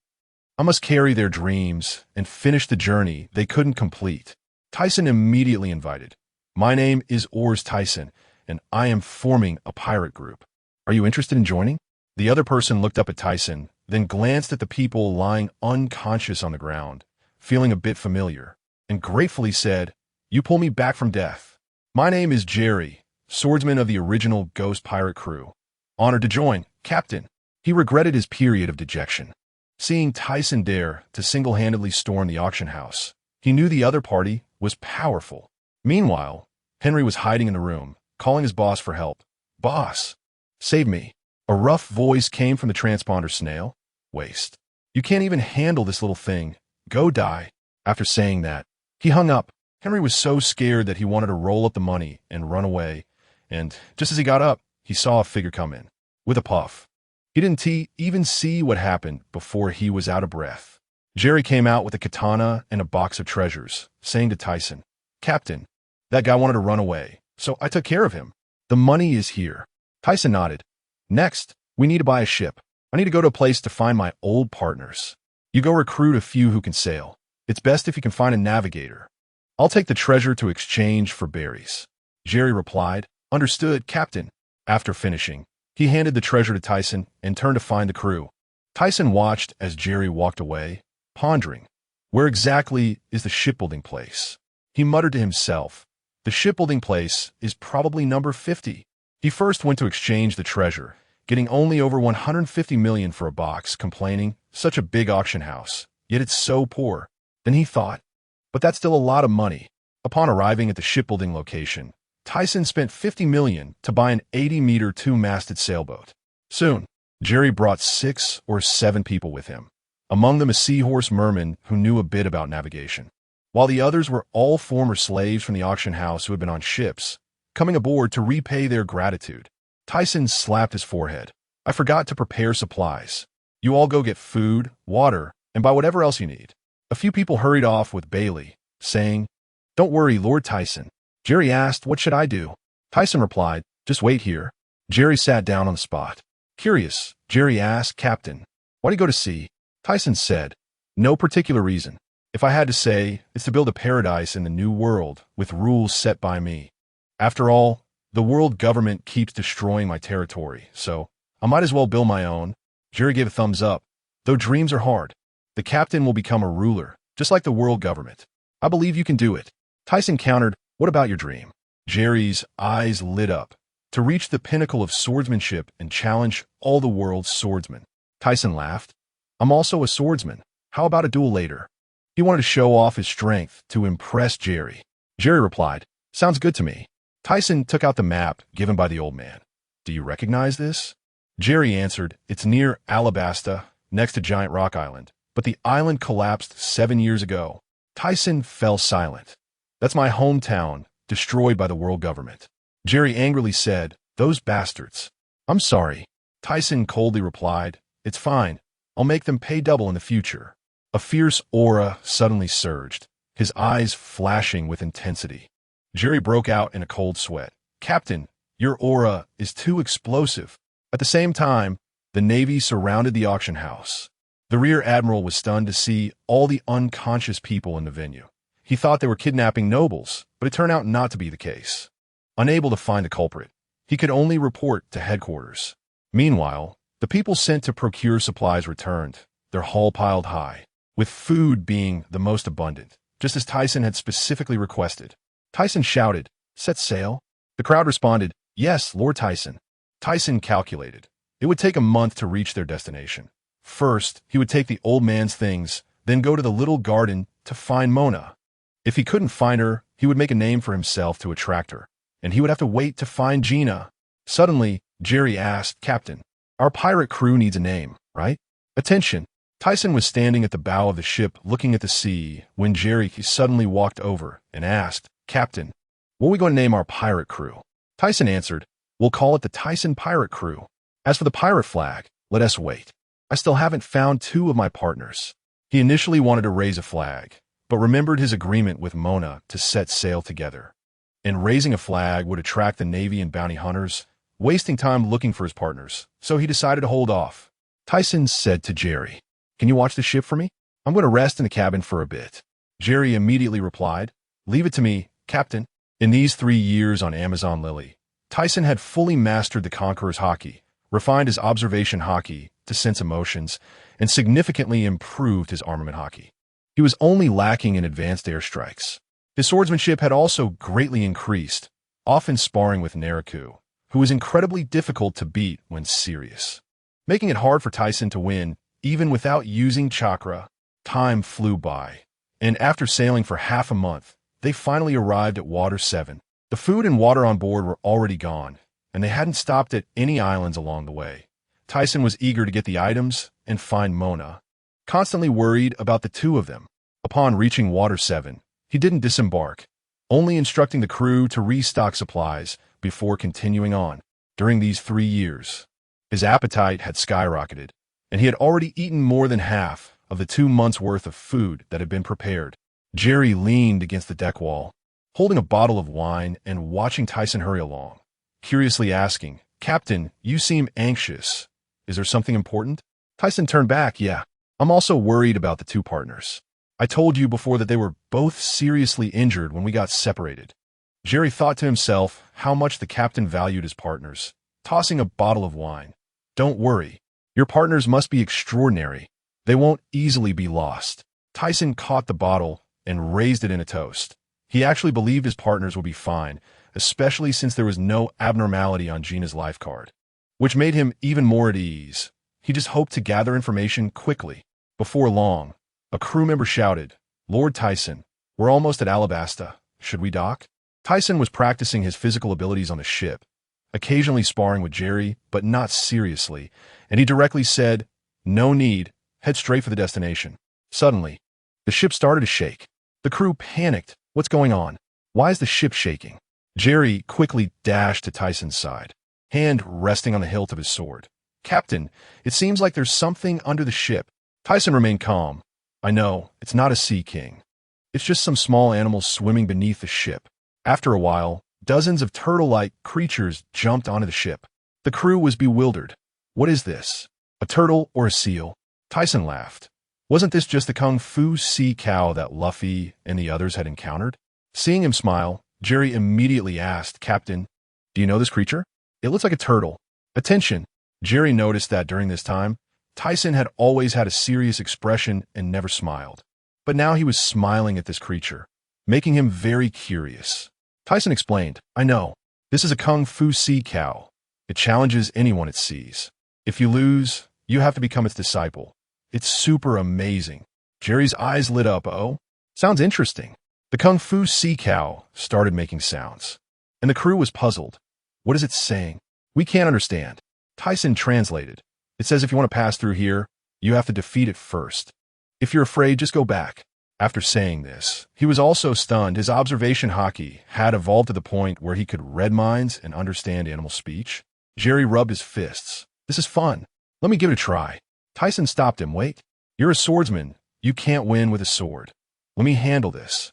must carry their dreams and finish the journey they couldn't complete. Tisen immediately invited. My name is Aurs Tisen, and I am forming a pirate group. Are you interested in joining? The other person looked up at Tisen, then glanced at the people lying unconscious on the ground, feeling a bit familiar, and gratefully said, You pull me back from death. My name is Jerry, swordsman of the original ghost pirate crew. Honored to join, Captain. He regretted his period of dejection. Seeing Tisen dare to single-handedly storm the auction house, he knew the other party was powerful. Meanwhile, Henry was hiding in the room, calling his boss for help. Boss, save me. A rough voice came from the transponder. Snail. Waste. You can't even handle this little thing. Go die. After saying that, he hung up. Henry was so scared that he wanted to roll up the money and run away, and just as he got up, he saw a figure come in. With a puff. He didn't even see what happened before he was out of breath. Jerry came out with a katana and a box of treasures, saying to Tisen, Captain, that guy wanted to run away, so I took care of him. The money is here. Tisen nodded. Next, we need to buy a ship. I need to go to a place to find my old partners. You go recruit a few who can sail. It's best if you can find a navigator. I'll take the treasure to exchange for berries. Jerry replied, Understood, Captain. After finishing, he handed the treasure to Tisen and turned to find the crew. Tisen watched as Jerry walked away, pondering. Where exactly is the shipbuilding place? He muttered to himself. The shipbuilding place is probably number 50. He first went to exchange the treasure, getting only over 150 million for a box, complaining, such a big auction house, yet it's so poor. Then he thought, but that's still a lot of money. Upon arriving at the shipbuilding location, Tisen spent 50 million to buy an 80-meter 2-masted sailboat. Soon, Jerry brought 6 or 7 people with him, among them a seahorse merman who knew a bit about navigation, while the others were all former slaves from the auction house who had been on ships, coming aboard to repay their gratitude. Tisen slapped his forehead. I forgot to prepare supplies. You all go get food, water, and buy whatever else you need. A few people hurried off with Bailey, saying, Don't worry, Lord Tisen. Jerry asked, What should I do? Tisen replied, Just wait here. Jerry sat down on the spot. Curious, Jerry asked, Captain, why do you go to sea? Tisen said, No particular reason. If I had to say, it's to build a paradise in the new world with rules set by me. After all, the world government keeps destroying my territory, so I might as well build my own. Jerry gave a thumbs up. Though dreams are hard, the captain will become a ruler, just like the world government. I believe you can do it. Tisen countered, What about your dream? Jerry's eyes lit up. To reach the pinnacle of swordsmanship and challenge all the world's swordsmen. Tisen laughed. I'm also a swordsman. How about a duel later? He wanted to show off his strength to impress Jerry. Jerry replied, Sounds good to me. Tisen took out the map given by the old man. Do you recognize this? Jerry answered, It's near Alabasta, next to Giant Rock Island, but the island collapsed 7 years ago. Tisen fell silent. That's my hometown, destroyed by the world government. Jerry angrily said, Those bastards. I'm sorry. Tisen coldly replied, It's fine. I'll make them pay double in the future. A fierce aura suddenly surged, his eyes flashing with intensity. Jerry broke out in a cold sweat. Captain, Your aura is too explosive. At the same time, the Navy surrounded the auction house. The rear admiral was stunned to see all the unconscious people in the venue. He thought they were kidnapping nobles, but it turned out not to be the case. Unable to find the culprit, he could only report to headquarters. Meanwhile, the people sent to procure supplies returned, their haul piled high, with food being the most abundant, just as Thiesen had specifically requested. Thiesen shouted, "Set sail?" The crowd responded, "Yes, Lord Thiesen." Thiesen calculated. It would take a month to reach their destination. First, he would take the old man's things, then go to the little garden to find Mona. If he couldn't find her, he would make a name for himself to attract her, and he would have to wait to find Gina. Suddenly, Jerry asked, "Captain, our pirate crew needs a name, right?" Attention! Thiesen was standing at the bow of the ship looking at the sea when Jerry suddenly walked over and asked, "Captain, what are we going to name our pirate crew?" Thiesen answered, "We'll call it the Thiesen Pirate Crew. As for the pirate flag, let us wait. I still haven't found two of my partners." He initially wanted to raise a flag, but remembered his agreement with Mona to set sail together. And raising a flag would attract the Navy and bounty hunters, wasting time looking for his partners, so he decided to hold off. Thiesen said to Jerry, "Can you watch the ship for me? I'm going to rest in the cabin for a bit." Jerry immediately replied, "Leave it to me, Captain." In these 3 years on Amazon Lily, Thiesen had fully mastered the Conqueror's Haki, refined his observation Haki to sense emotions, and significantly improved his armament Haki. He was only lacking in advanced airstrikes. His swordsmanship had also greatly increased, often sparring with Naraku, who was incredibly difficult to beat when serious. Making it hard for Thiesen to win, even without using chakra. Time flew by, and after sailing for half a month, they finally arrived at Water 7. The food and water on board were already gone, and they hadn't stopped at any islands along the way. Thiesen was eager to get the items and find Mona, constantly worried about the two of them. Upon reaching Water 7, he didn't disembark, only instructing the crew to restock supplies before continuing on. During these 3 years, his appetite had skyrocketed, and he had already eaten more than half of the 2 months' worth of food that had been prepared. Jerry leaned against the deck wall, holding a bottle of wine and watching Thiesen hurry along, curiously asking, "Captain, you seem anxious. Is there something important?" Thiesen turned back, "Yeah, I'm also worried about the two partners. I told you before that they were both seriously injured when we got separated." Jerry thought to himself how much the captain valued his partners, tossing a bottle of wine. "Don't worry. Your partners must be extraordinary. They won't easily be lost." Thiesen caught the bottle and raised it in a toast. He actually believed his partners would be fine, especially since there was no abnormality on Gina's life card, which made him even more at ease. He just hoped to gather information quickly. Before long, a crew member shouted, "Lord Thiesen, we're almost at Alabasta. Should we dock?" Thiesen was practicing his physical abilities on the ship, occasionally sparring with Jerry, but not seriously, and he directly said, "No need, head straight for the destination." Suddenly, the ship started to shake. The crew panicked. "What's going on? Why is the ship shaking?" Jerry quickly dashed to Thiesen's side, hand resting on the hilt of his sword. "Captain, it seems like there's something under the ship." Thiesen remained calm. "I know, it's not a sea king. It's just some small animals swimming beneath the ship." After a while, dozens of turtle-like creatures jumped onto the ship. The crew was bewildered. "What is this? A turtle or a seal?" Thiesen laughed. Wasn't this just the kung fu sea cow that Luffy and the others had encountered? Seeing him smile, Jerry immediately asked, "Captain, do you know this creature? It looks like a turtle." Attention! Jerry noticed that during this time, Thiesen had always had a serious expression and never smiled. But now he was smiling at this creature, making him very curious. Thiesen explained, "I know. This is a kung fu sea cow. It challenges anyone it sees. If you lose, you have to become its disciple. It's super amazing." Jerry's eyes lit up. "Oh, sounds interesting." The kung fu sea cow started making sounds, and the crew was puzzled. "What is it saying? We can't understand." Thiesen translated. "It says if you want to pass through here, you have to defeat it first. If you're afraid, just go back." After saying this, he was also stunned. His observation haki had evolved to the point where he could read minds and understand animal speech. Jerry rubbed his fists. "This is fun. Let me give it a try." Thiesen stopped him. "Wait. You're a swordsman. You can't win with a sword. Let me handle this."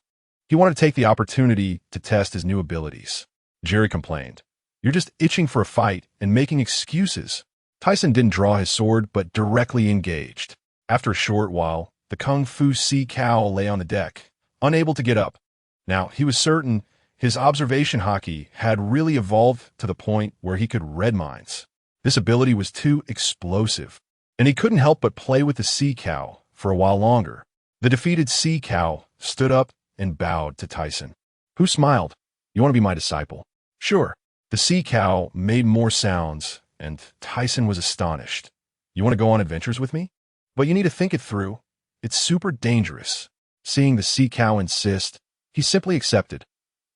He wanted to take the opportunity to test his new abilities. Jerry complained, You're just itching for a fight and making excuses. Tyson didn't draw his sword, but directly engaged. After a short while, the Kung Fu sea cow lay on the deck, unable to get up. Now, he was certain his observation haki had really evolved to the point where he could read minds. This ability was too explosive, and he couldn't help but play with the sea cow for a while longer. The defeated sea cow stood up and bowed to Tyson, who smiled. You want to be my disciple? Sure. The sea cow made more sounds, and Tyson was astonished. You want to go on adventures with me? But you need to think it through. It's super dangerous. Seeing the sea cow insist, he simply accepted.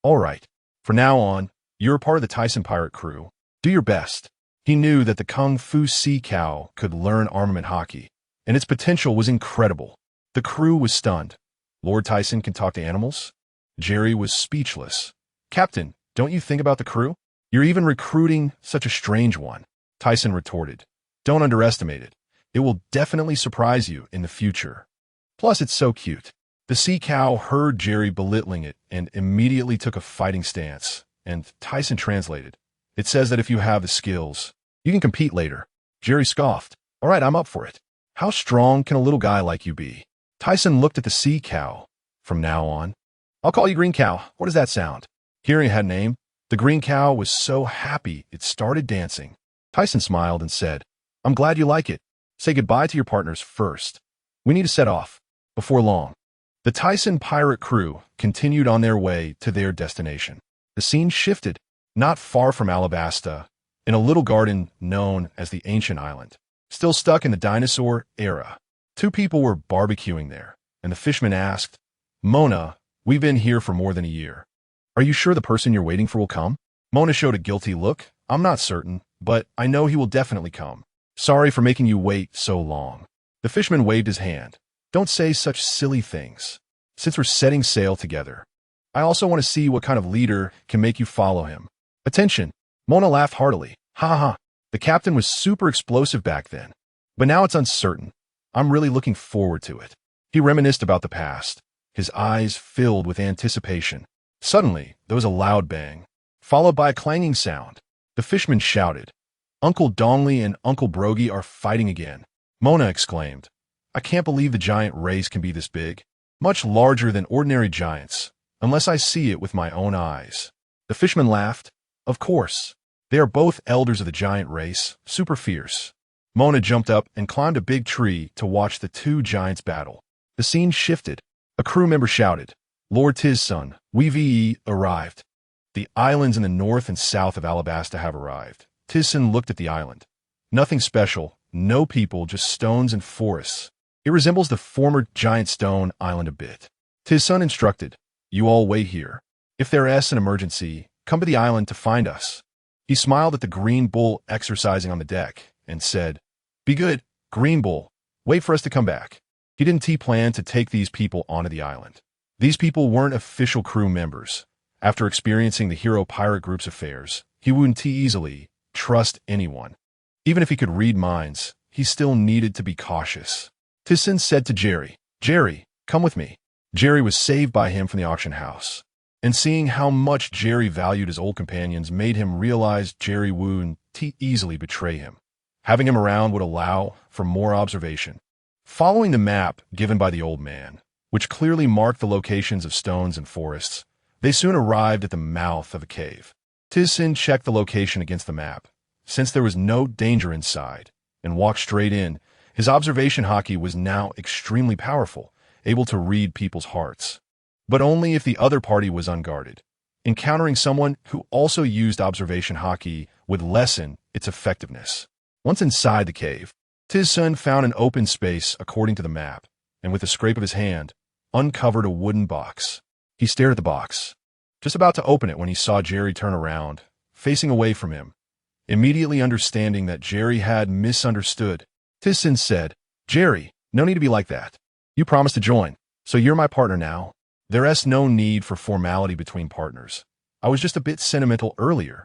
All right. From now on, you're a part of the Tyson pirate crew. Do your best. He knew that the Kung Fu sea cow could learn armament haki, and its potential was incredible. The crew was stunned. Lord Tyson can talk to animals? Jerry was speechless. Captain, don't you think about the crew? You're even recruiting such a strange one. Tyson retorted. Don't underestimate it. It will definitely surprise you in the future. Plus, it's so cute. The sea cow heard Jerry belittling it and immediately took a fighting stance, and Tyson translated. It says that if you have the skills, you can compete later. Jerry scoffed. All right, I'm up for it. How strong can a little guy like you be? Tyson looked at the sea cow. From now on, I'll call you Green Cow. What does that sound? Hearing it had a name, the green cow was so happy it started dancing. Tyson smiled and said, I'm glad you like it. Say goodbye to your partners first. We need to set off. Before long, the Tyson pirate crew continued on their way to their destination. The scene shifted, not far from Alabasta, in a little garden known as the Ancient Island. Still stuck in the dinosaur era. Two people were barbecuing there, and the fisherman asked, Mona, we've been here for more than a year. Are you sure the person you're waiting for will come? Mona showed a guilty look. I'm not certain, but I know he will definitely come. Sorry for making you wait so long. The fisherman waved his hand. Don't say such silly things. Since we're setting sail together, I also want to see what kind of leader can make you follow him. Attention. Mona laughed heartily. Ha ha. The captain was super explosive back then, but now it's uncertain. I'm really looking forward to it. He reminisced about the past, his eyes filled with anticipation. Suddenly, there was a loud bang, followed by a clanging sound. The fisherman shouted, Uncle Dongley and Uncle Brogy are fighting again. Mona exclaimed, I can't believe the giant race can be this big. Much larger than ordinary giants, unless I see it with my own eyes. The fisherman laughed. Of course. They are both elders of the giant race, super fierce. Mona jumped up and climbed a big tree to watch the two giants battle. The scene shifted. A crew member shouted, Lord Tisen, we've arrived. The islands in the north and south of Alabasta have arrived. Thiesen looked at the island. Nothing special, no people, just stones and forests. It resembles the former giant stone island a bit. Thiesen instructed, you all wait here. If there is an emergency, come to the island to find us. He smiled at the green bull exercising on the deck and said, Be good, green bull. Wait for us to come back. He didn't plan to take these people onto the island. These people weren't official crew members. After experiencing the hero pirate group's affairs, he wouldn't easily trust anyone. Even if he could read minds, he still needed to be cautious. Thiesen said to Jerry, Jerry, come with me. Jerry was saved by him from the auction house. And seeing how much Jerry valued his old companions made him realize Jerry wouldn't easily betray him. Having him around would allow for more observation. Following the map given by the old man, which clearly marked the locations of stones and forests, they soon arrived at the mouth of a cave. Thiesen checked the location against the map. Since there was no danger inside, and walked straight in, his observation haki was now extremely powerful, able to read people's hearts. But only if the other party was unguarded. Encountering someone who also used observation haki would lessen its effectiveness. Once inside the cave, Thiesen found an open space according to the map, and with a scrape of his hand, uncovered a wooden box. He stared at the box, just about to open it when he saw Jerry turn around, facing away from him. Immediately understanding that Jerry had misunderstood, Thiesen said, Jerry, no need to be like that. You promised to join, so you're my partner now. There's no need for formality between partners. I was just a bit sentimental earlier.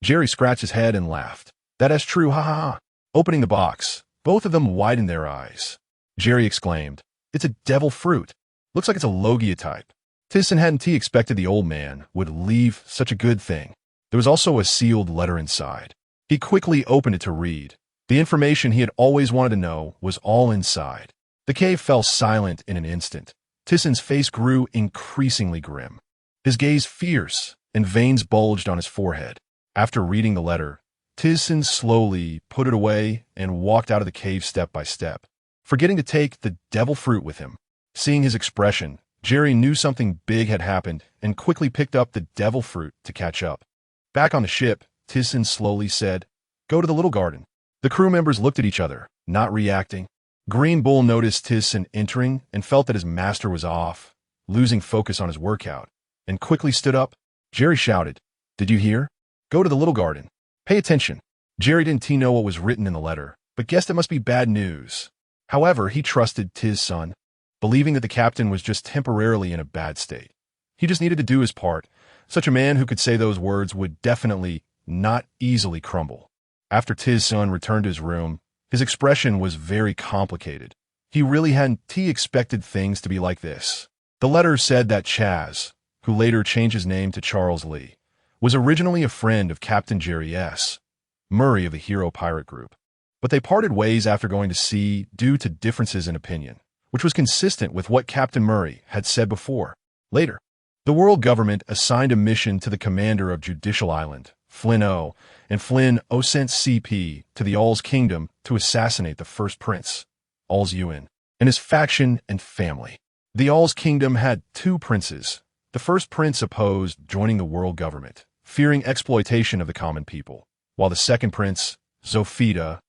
Jerry scratched his head and laughed. That is true, ha ha ha. Opening the box, both of them widened their eyes. Jerry exclaimed, It's a devil fruit. Looks like it's a Logia type. Thiesen hadn't expected the old man would leave such a good thing. There was also a sealed letter inside. He quickly opened it to read. The information he had always wanted to know was all inside. The cave fell silent in an instant. Thiesen's face grew increasingly grim. His gaze fierce, and veins bulged on his forehead. After reading the letter, Thiesen slowly put it away and walked out of the cave step by step, forgetting to take the devil fruit with him. Seeing his expression, Jerry knew something big had happened and quickly picked up the devil fruit to catch up. Back on the ship, Thiesen slowly said, "Go to the little garden." The crew members looked at each other, not reacting. Green Bull noticed Thiesen entering and felt that his master was off, losing focus on his workout, and quickly stood up. Jerry shouted, "Did you hear? Go to the little garden. Pay attention." Jerry didn't know what was written in the letter, but guessed it must be bad news. However, he trusted Thiesen, believing that the captain was just temporarily in a bad state. He just needed to do his part. Such a man who could say those words would definitely not easily crumble. After Thiesen returned to his room, his expression was very complicated. He really hadn't expected things to be like this. The letter said that Chaz, who later changed his name to Charles Lee, was originally a friend of Captain Jerry S. Murray of the Hero Pirate Group. But they parted ways after going to sea due to differences in opinion, which was consistent with what Captain Murray had said before. Later, the world government assigned a mission to the commander of Judicial Island, Flynn O, and Flynn O sent CP to the Aurs Kingdom to assassinate the first prince, Aurs Yuan, and his faction and family. The Aurs Kingdom had two princes. The first prince opposed joining the world government, fearing exploitation of the common people, while the second prince, Zofita,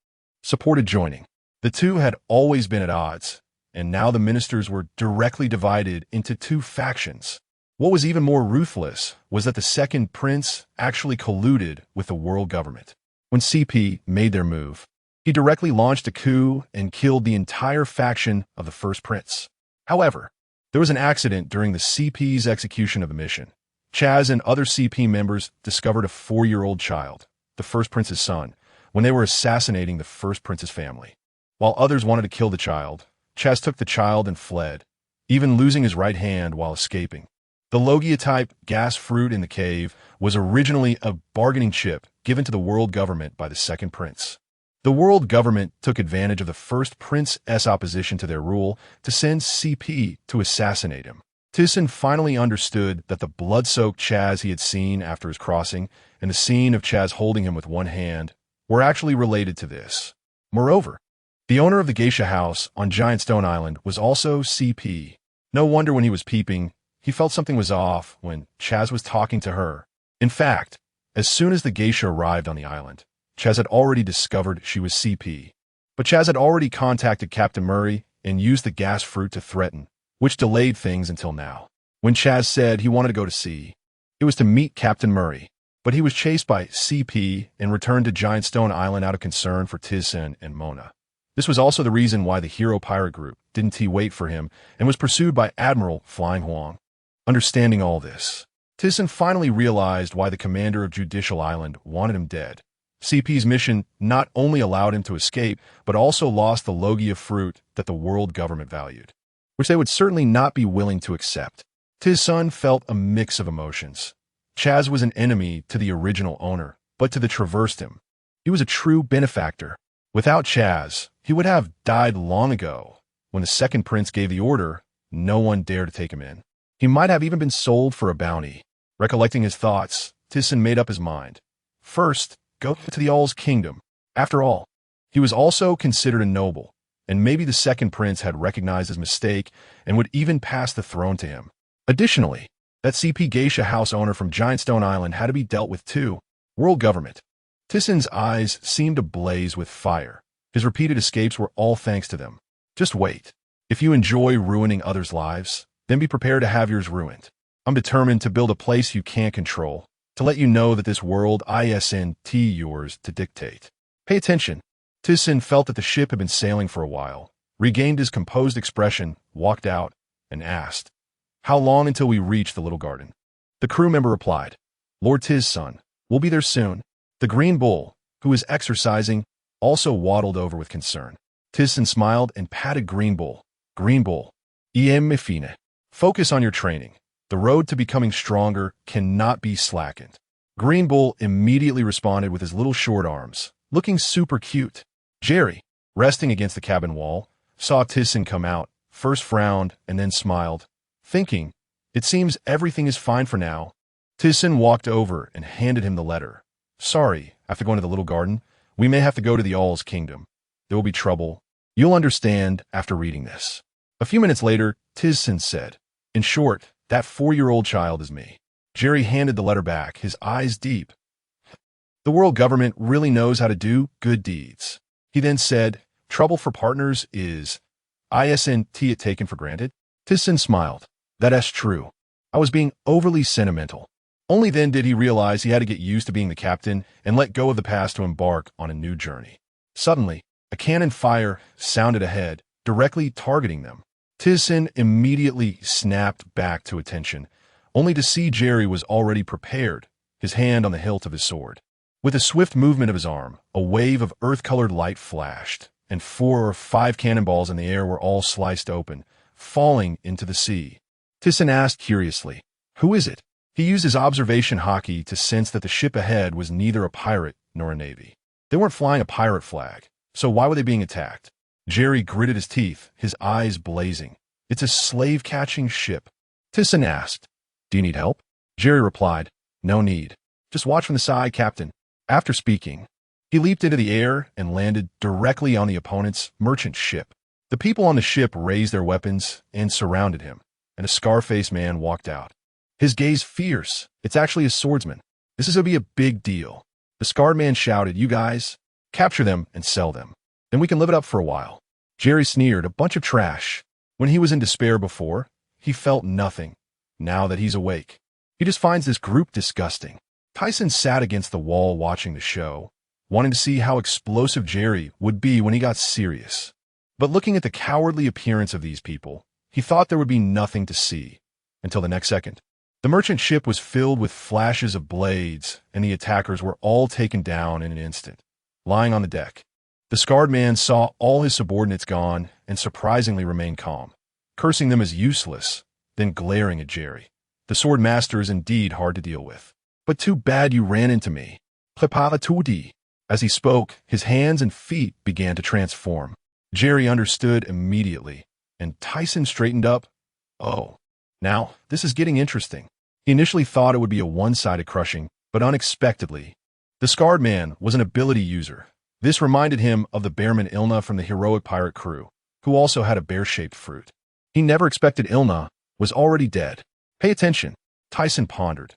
supported joining. The two had always been at odds, and now the ministers were directly divided into two factions. What was even more ruthless was that the second prince actually colluded with the world government. When CP made their move, he directly launched a coup and killed the entire faction of the first prince. However, there was an accident during the CP's execution of the mission. Chaz and other CP members discovered a 4-year-old child, the first prince's son, when they were assassinating the first prince's family. While others wanted to kill the child, Chaz took the child and fled, even losing his right hand while escaping. The Logia-type gas fruit in the cave was originally a bargaining chip given to the world government by the second prince. The world government took advantage of the first prince's opposition to their rule to send CP to assassinate him. Thiesen finally understood that the blood-soaked Chaz he had seen after his crossing and the scene of Chaz holding him with one hand were actually related to this. Moreover, the owner of the geisha house on Giant Stone Island was also CP. No wonder when he was peeping, he felt something was off when Chaz was talking to her. In fact, as soon as the geisha arrived on the island, Chaz had already discovered she was CP. But Chaz had already contacted Captain Murray and used the gas fruit to threaten, which delayed things until now. When Chaz said he wanted to go to sea, it was to meet Captain Murray, but he was chased by CP and returned to Giant Stone Island out of concern for Thiesen and Mona. This was also the reason why the Hero Pirate Group didn't wait for him and was pursued by Admiral Flying Huang. Understanding all this, Thiesen finally realized why the commander of Judicial Island wanted him dead. CP's mission not only allowed him to escape, but also lost the Logia fruit that the world government valued, which they would certainly not be willing to accept. Thiesen felt a mix of emotions. Chaz was an enemy to the original owner, but to the traversed him, he was a true benefactor. Without Chaz, he would have died long ago. When the second prince gave the order, no one dared to take him in. He might have even been sold for a bounty. Recollecting his thoughts, Thiesen made up his mind. First, go to the Aurs Kingdom. After all, he was also considered a noble, and maybe the second prince had recognized his mistake and would even pass the throne to him. Additionally, that CP geisha house owner from Giant Stone Island had to be dealt with too. World government. Thiesen's eyes seemed to blaze with fire. His repeated escapes were all thanks to them. Just wait. If you enjoy ruining others' lives, then be prepared to have yours ruined. I'm determined to build a place you can't control, to let you know that this world isn't yours to dictate. Pay attention. Thiesen felt that the ship had been sailing for a while, regained his composed expression, walked out, and asked, "How long until we reach the little garden?" The crew member replied, "Lord Thiesen, we'll be there soon." The Green Bull, who was exercising, also waddled over with concern. Thiesen smiled and patted Green Bull. "Green Bull, fine. Focus on your training. The road to becoming stronger cannot be slackened." Green Bull immediately responded with his little short arms, looking super cute. Jerry, resting against the cabin wall, saw Thiesen come out, first frowned and then smiled, thinking, "It seems everything is fine for now." Thiesen walked over and handed him the letter. "Sorry, I have to go into the little garden. We may have to go to the Aurs Kingdom. There will be trouble. You'll understand after reading this." A few minutes later, Thiesen said, "In short, that 4-year-old child is me." Jerry handed the letter back, his eyes deep. The world government really knows how to do good deeds. He then said, "Trouble for partners isn't taken for granted?" Thiesen smiled. "That's true. I was being overly sentimental." Only then did he realize he had to get used to being the captain and let go of the past to embark on a new journey. Suddenly, a cannon fire sounded ahead, directly targeting them. Thiesen immediately snapped back to attention, only to see Jerry was already prepared, his hand on the hilt of his sword. With a swift movement of his arm, a wave of earth-colored light flashed, and 4 or 5 cannonballs in the air were all sliced open, falling into the sea. Thiesen asked curiously, "Who is it?" He used his observation hockey to sense that the ship ahead was neither a pirate nor a navy. They weren't flying a pirate flag, so why were they being attacked? Jerry gritted his teeth, his eyes blazing. "It's a slave-catching ship." Thiesen asked, "Do you need help?" Jerry replied, "No need. Just watch from the side, Captain." After speaking, he leaped into the air and landed directly on the opponent's merchant ship. The people on the ship raised their weapons and surrounded him, and a scar-faced man walked out. His gaze fierce. "It's actually a swordsman. This is going to be a big deal." The scarred man shouted, "You guys, capture them and sell them. Then we can live it up for a while." Jerry sneered, "A bunch of trash." When he was in despair before, he felt nothing. Now that he's awake, he just finds this group disgusting. Thiesen sat against the wall watching the show, wanting to see how explosive Jerry would be when he got serious. But looking at the cowardly appearance of these people, he thought there would be nothing to see, until the next second. The merchant ship was filled with flashes of blades, and the attackers were all taken down in an instant. Lying on the deck, the scarred man saw all his subordinates gone and surprisingly remained calm, cursing them as useless, then glaring at Jerry. "The sword master is indeed hard to deal with. But too bad you ran into me. Prepara tutti." As he spoke, his hands and feet began to transform. Jerry understood immediately, and Thiesen straightened up. "Oh, now this is getting interesting." He initially thought it would be a one-sided crushing, but unexpectedly, the scarred man was an ability user. This reminded him of the bearman Ilna from the heroic pirate crew, who also had a bear-shaped fruit. He never expected Ilna was already dead. "Pay attention," Thiesen pondered.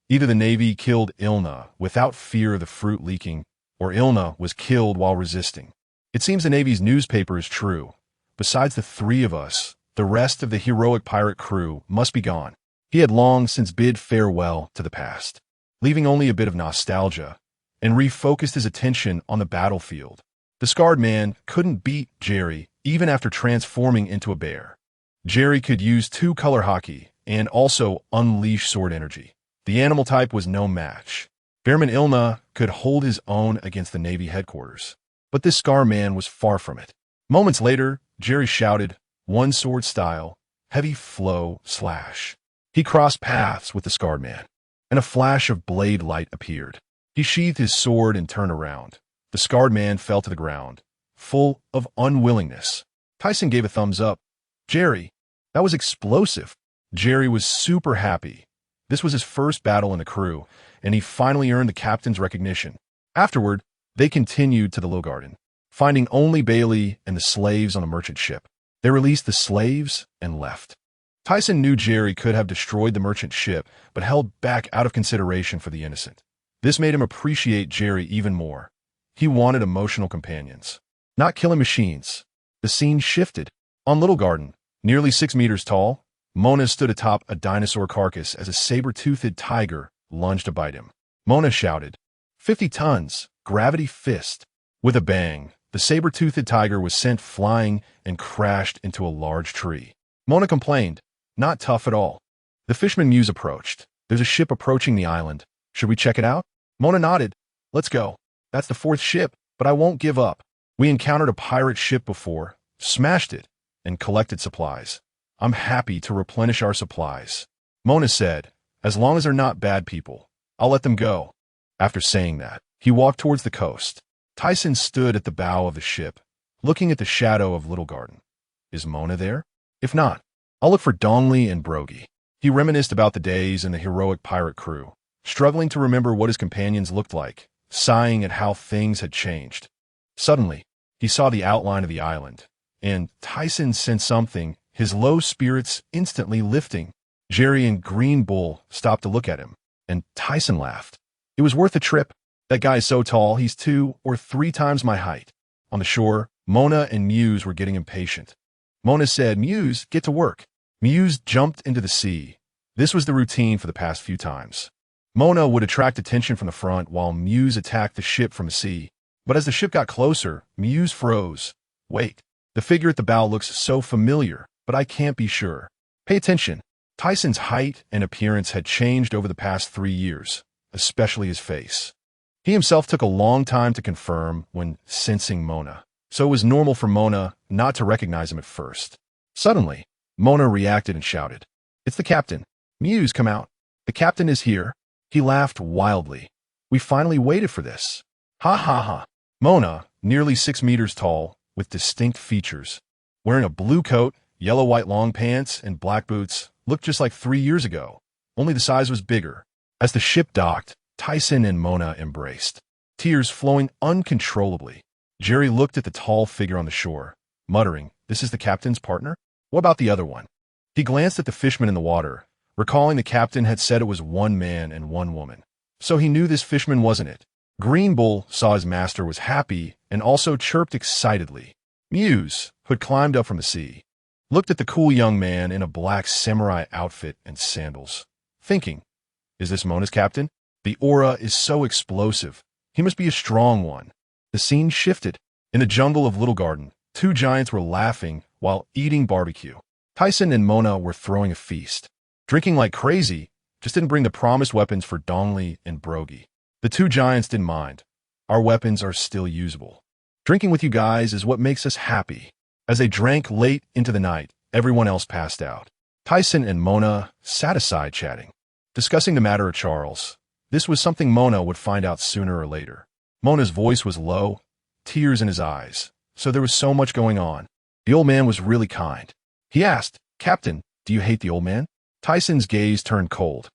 Either the Navy killed Ilna without fear of the fruit leaking, or Ilna was killed while resisting. It seems the Navy's newspaper is true. Besides the 3 of us, the rest of the heroic pirate crew must be gone. He had long since bid farewell to the past, leaving only a bit of nostalgia, and refocused his attention on the battlefield. The scarred man couldn't beat Jerry even after transforming into a bear. Jerry could use 2-color hockey and also unleash sword energy. The animal type was no match. Bearman Ilna could hold his own against the Navy headquarters, but this scar man was far from it. Moments later, Jerry shouted, "One sword style, heavy flow slash." He crossed paths with the scarred man, and a flash of blade light appeared. He sheathed his sword and turned around. The scarred man fell to the ground, full of unwillingness. Thiesen gave a thumbs up. "Jerry, that was explosive." Jerry was super happy. This was his first battle in the crew, and he finally earned the captain's recognition. Afterward, they continued to the little garden, finding only Bailey and the slaves on the merchant ship. They released the slaves and left. Thiesen knew Jerry could have destroyed the merchant ship, but held back out of consideration for the innocent. This made him appreciate Jerry even more. He wanted emotional companions, not killing machines. The scene shifted. On Little Garden, nearly 6 meters tall, Mona stood atop a dinosaur carcass as a saber-toothed tiger lunged to bite him. Mona shouted, 50 tons, gravity fist. With a bang, the saber-toothed tiger was sent flying and crashed into a large tree. Mona complained, not tough at all. The fisherman Muse approached. There's a ship approaching the island. Should we check it out? Mona nodded. Let's go. That's the 4th ship, but I won't give up. We encountered a pirate ship before, smashed it, and collected supplies. I'm happy to replenish our supplies. Mona said, as long as they're not bad people, I'll let them go. After saying that, he walked towards the coast. Thiesen stood at the bow of the ship, looking at the shadow of Little Garden. Is Mona there? If not, I'll look for Dongli and Brogy. He reminisced about the days in the heroic pirate crew, struggling to remember what his companions looked like, sighing at how things had changed. Suddenly, he saw the outline of the island, and Thiesen sensed something, his low spirits instantly lifting. Jerry and Green Bull stopped to look at him, and Thiesen laughed. It was worth the trip. That guy is so tall, he's 2 or 3 times my height. On the shore, Mona and Muse were getting impatient. Mona said, Muse, get to work. Muse jumped into the sea. This was the routine for the past few times. Mona would attract attention from the front while Muse attacked the ship from the sea. But as the ship got closer, Muse froze. Wait, the figure at the bow looks so familiar, but I can't be sure. Pay attention. Thiesen's height and appearance had changed over the past 3 years, especially his face. He himself took a long time to confirm when sensing Mona, so it was normal for Mona not to recognize him at first. Suddenly, Mona reacted and shouted, It's the captain. Muse, come out. The captain is here. He laughed wildly. We finally waited for this. Ha ha ha. Mona, nearly 6 meters tall, with distinct features, wearing a blue coat, yellow-white long pants, and black boots, looked just like 3 years ago, only the size was bigger. As the ship docked, Thiesen and Mona embraced, tears flowing uncontrollably. Jerry looked at the tall figure on the shore, muttering, This is the captain's partner? What about the other one? He glanced at the fisherman in the water, recalling the captain had said it was 1 man and 1 woman. So he knew this fisherman wasn't it. Green Bull saw his master was happy and also chirped excitedly. Muse, who had climbed up from the sea, looked at the cool young man in a black samurai outfit and sandals, thinking, Is this Mona's captain? The aura is so explosive. He must be a strong one. The scene shifted. In the jungle of Little Garden, 2 giants were laughing while eating barbecue. Thiesen and Mona were throwing a feast. Drinking like crazy, just didn't bring the promised weapons for Dongli and Brogy. The 2 giants didn't mind. Our weapons are still usable. Drinking with you guys is what makes us happy. As they drank late into the night, everyone else passed out. Thiesen and Mona sat aside chatting, discussing the matter of Charles. This was something Mona would find out sooner or later. Mona's voice was low, tears in his eyes, so there was so much going on. The old man was really kind. He asked, Captain, do you hate the old man? Thiesen's gaze turned cold,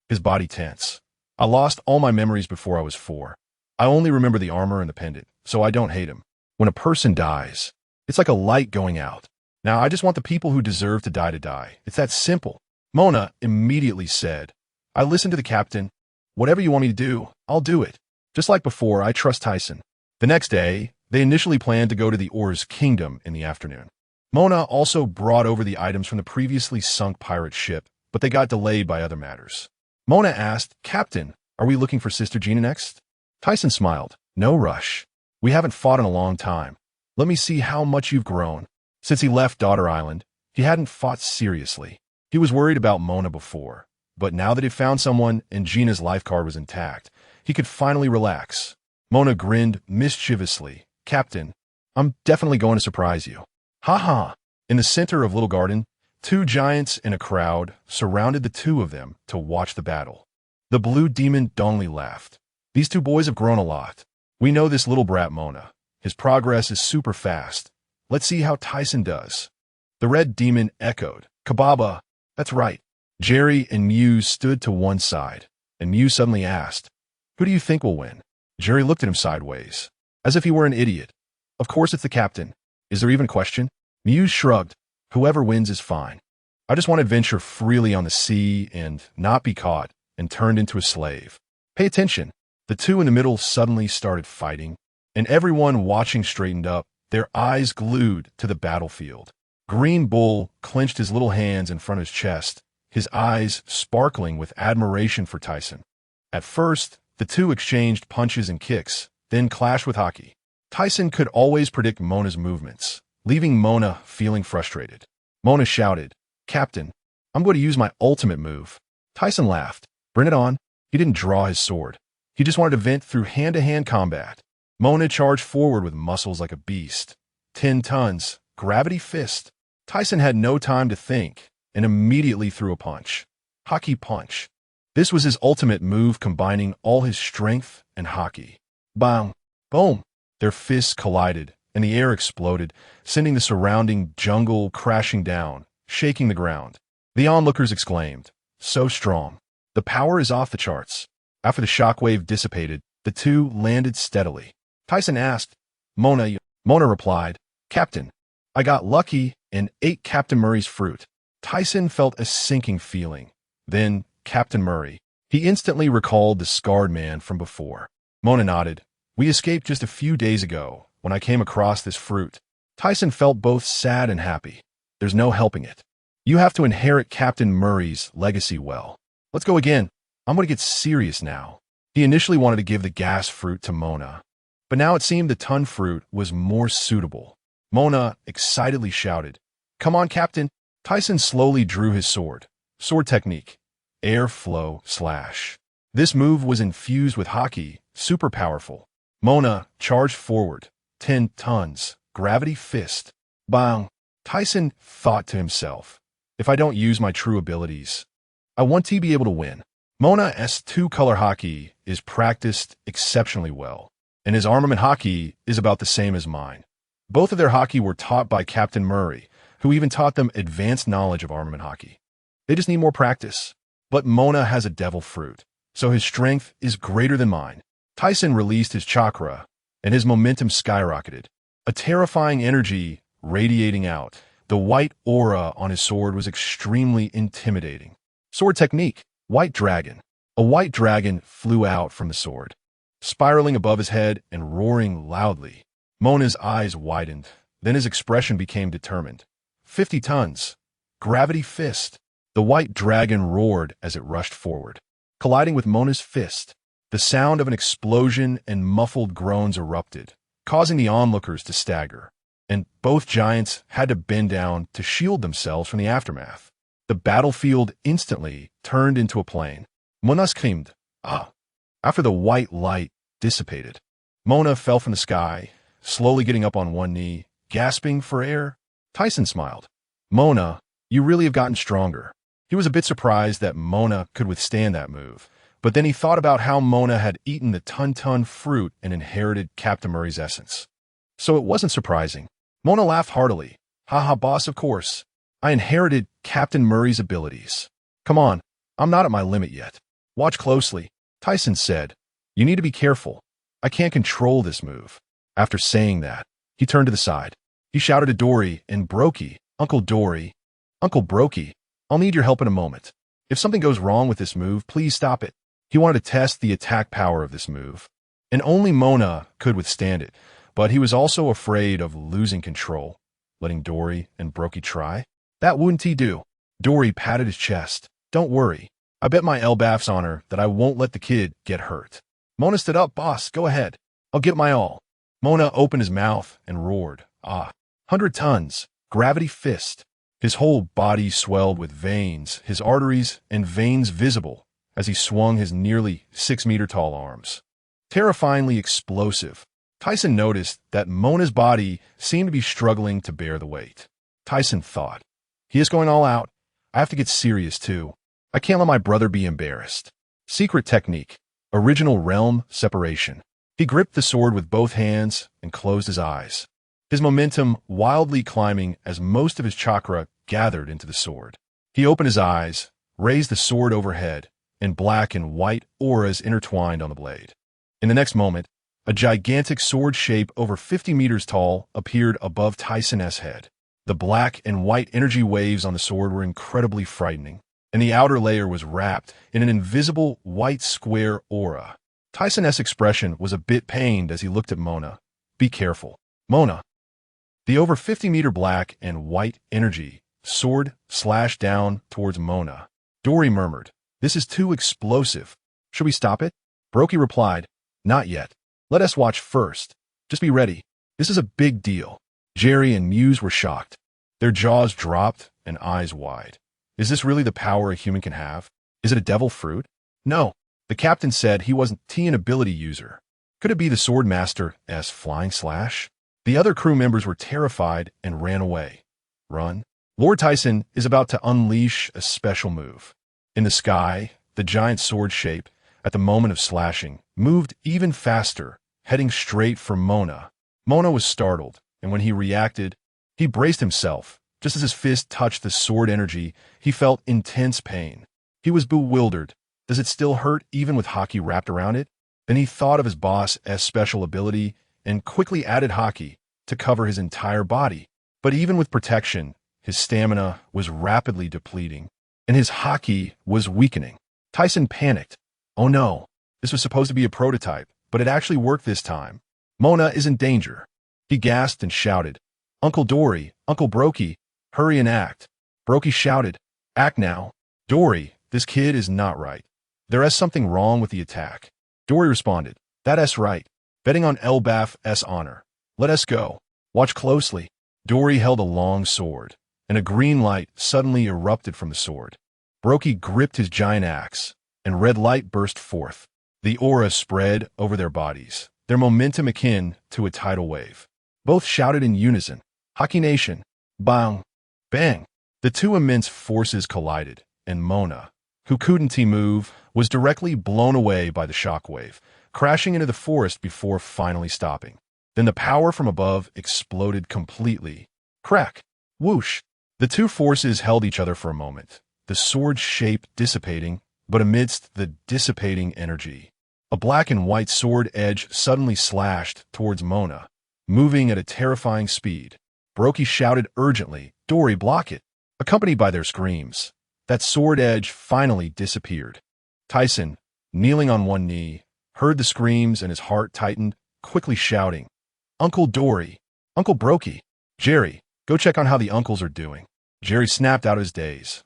his body tense. I lost all my memories before I was 4. I only remember the armor and the pendant, so I don't hate him. When a person dies, it's like a light going out. Now I just want the people who deserve to die. It's that simple. Mona immediately said, I listened to the captain. Whatever you want me to do, I'll do it. Just like before, I trust Thiesen. The next day, they initially planned to go to the Aurs Kingdom in the afternoon. Mona also brought over the items from the previously sunk pirate ship, but they got delayed by other matters. Mona asked, Captain, are we looking for Sister Gina next? Thiesen smiled. No rush. We haven't fought in a long time. Let me see how much you've grown. Since he left Daughter Island, he hadn't fought seriously. He was worried about Mona before, but now that he'd found someone and Gina's life card was intact, he could finally relax. Mona grinned mischievously. Captain, I'm definitely going to surprise you. Ha ha. In the center of Little Garden, 2 giants in a crowd surrounded the 2 of them to watch the battle. The blue demon Dongli laughed. These 2 boys have grown a lot. We know this little brat Mona. His progress is super fast. Let's see how Thiesen does. The red demon echoed. Kababa. That's right. Jerry and Muse stood to one side, and Muse suddenly asked, Who do you think will win? Jerry looked at him sideways, as if he were an idiot. Of course it's the captain. Is there even a question? Muse shrugged. Whoever wins is fine. I just want to adventure freely on the sea and not be caught and turned into a slave. Pay attention. The 2 in the middle suddenly started fighting, and everyone watching straightened up, their eyes glued to the battlefield. Green Bull clenched his little hands in front of his chest, his eyes sparkling with admiration for Thiesen. At first, the 2 exchanged punches and kicks, then clashed with hockey. Thiesen could always predict Mona's movements, leaving Mona feeling frustrated. Mona shouted, Captain, I'm going to use my ultimate move. Thiesen laughed. Bring it on. He didn't draw his sword. He just wanted to vent through hand-to-hand combat. Mona charged forward with muscles like a beast. 10 tons, gravity fist. Thiesen had no time to think and immediately threw a punch. Hockey punch. This was his ultimate move, combining all his strength and hockey. Bang! Boom! Their fists collided, and the air exploded, sending the surrounding jungle crashing down, shaking the ground. The onlookers exclaimed, "So strong. The power is off the charts." After the shockwave dissipated, the two landed steadily. Thiesen asked, "Mona?" Mona replied, "Captain, I got lucky and ate Captain Murray's fruit." Thiesen felt a sinking feeling. Then, Captain Murray. He instantly recalled the scarred man from before. Mona nodded. "We escaped just a few days ago when I came across this fruit." Thiesen felt both sad and happy. There's no helping it. You have to inherit Captain Murray's legacy well. Let's go again. I'm going to get serious now. He initially wanted to give the gas fruit to Mona, but now it seemed the ton fruit was more suitable. Mona excitedly shouted, "Come on, Captain." Thiesen slowly drew his sword. Sword technique. Air flow slash. This move was infused with hockey, super powerful. Mona charged forward. 10 tons. Gravity fist. Bang. Thiesen thought to himself, if I don't use my true abilities, I want to be able to win. Mona's two-color hockey is practiced exceptionally well, and his armament hockey is about the same as mine. Both of their hockey were taught by Captain Murray, who even taught them advanced knowledge of armament hockey. They just need more practice. But Mona has a devil fruit, so his strength is greater than mine. Thiesen released his chakra, and his momentum skyrocketed. A terrifying energy radiating out. The white aura on his sword was extremely intimidating. Sword technique. White dragon. A white dragon flew out from the sword, spiraling above his head and roaring loudly. Mona's eyes widened. Then his expression became determined. 50 tons. Gravity fist. The white dragon roared as it rushed forward, colliding with Mona's fist. The sound of an explosion and muffled groans erupted, causing the onlookers to stagger, and both giants had to bend down to shield themselves from the aftermath. The battlefield instantly turned into a plain. Mona screamed, "Ah!" After the white light dissipated, Mona fell from the sky, slowly getting up on one knee, gasping for air. Thiesen smiled. "Mona, you really have gotten stronger." He was a bit surprised that Mona could withstand that move, but then he thought about how Mona had eaten the ton fruit and inherited Captain Murray's essence. So it wasn't surprising. Mona laughed heartily. "Haha, boss, of course. I inherited Captain Murray's abilities. Come on, I'm not at my limit yet. Watch closely." Thiesen said, "You need to be careful. I can't control this move." After saying that, he turned to the side. He shouted to Dory and Brokey, "Uncle Dory, Uncle Brokey, I'll need your help in a moment. If something goes wrong with this move, please stop it." He wanted to test the attack power of this move, and only Mona could withstand it, but he was also afraid of losing control. Letting Dory and Brokey try? That wouldn't he do? Dory patted his chest. "Don't worry. I bet my Elbaf's honor that I won't let the kid get hurt." Mona stood up. "Boss, go ahead. I'll give my all." Mona opened his mouth and roared, "Ah, 100 tons. Gravity fist." His whole body swelled with veins, his arteries and veins visible as he swung his nearly 6-meter-tall arms. Terrifyingly explosive. Thiesen noticed that Mona's body seemed to be struggling to bear the weight. Thiesen thought, he is going all out. I have to get serious too. I can't let my brother be embarrassed. Secret technique. Original realm separation. He gripped the sword with both hands and closed his eyes, his momentum wildly climbing as most of his chakra gathered into the sword. He opened his eyes, raised the sword overhead, and black and white auras intertwined on the blade. In the next moment, a gigantic sword shape over 50 meters tall appeared above Thiesen's head. The black and white energy waves on the sword were incredibly frightening, and the outer layer was wrapped in an invisible white square aura. Thiesen's expression was a bit pained as he looked at Mona. "Be careful, Mona." The over 50-meter black and white energy sword slashed down towards Mona. Dory murmured, "This is too explosive. Should we stop it?" Brokey replied, "Not yet. Let us watch first. Just be ready. This is a big deal." Jerry and Muse were shocked. Their jaws dropped and eyes wide. Is this really the power a human can have? Is it a devil fruit? No. The captain said he wasn't an ability user. Could it be the sword master's flying slash? The other crew members were terrified and ran away. Run. Lord Thiesen is about to unleash a special move. In the sky, the The giant sword shape, at the moment of slashing, moved even faster, heading straight for Mona. Mona was startled, and when he reacted, he braced himself. Just as his fist touched the sword energy, he felt intense pain. He was bewildered. Does it still hurt even with Haki wrapped around it? Then he thought of his boss's special ability and quickly added Haki to cover his entire body. But even with protection, his stamina was rapidly depleting, and his Haki was weakening. Tyson panicked. Oh no, this was supposed to be a prototype, but it actually worked this time. Mona is in danger. He gasped and shouted, Uncle Dory, Uncle Brokey, hurry and act. Brokey shouted, act now. Dory, this kid is not right. There is something wrong with the attack. Dory responded, that's right. Betting on Elbaf's honor. Let us go. Watch closely. Dory held a long sword, and a green light suddenly erupted from the sword. Brokey gripped his giant axe, and red light burst forth. The aura spread over their bodies, their momentum akin to a tidal wave. Both shouted in unison, Haki Nation, bang, bang. The two immense forces collided, and Mona, who couldn't move, was directly blown away by the shockwave, crashing into the forest before finally stopping. Then the power from above exploded completely. Crack! Whoosh! The two forces held each other for a moment, the sword shape dissipating, but amidst the dissipating energy, a black and white sword edge suddenly slashed towards Mona, moving at a terrifying speed. Brokey shouted urgently, Dory, block it! Accompanied by their screams, that sword edge finally disappeared. Tyson, kneeling on one knee, heard the screams and his heart tightened, quickly shouting, Uncle Dory, Uncle Brokey, Jerry, go check on how the uncles are doing. Jerry snapped out of his daze.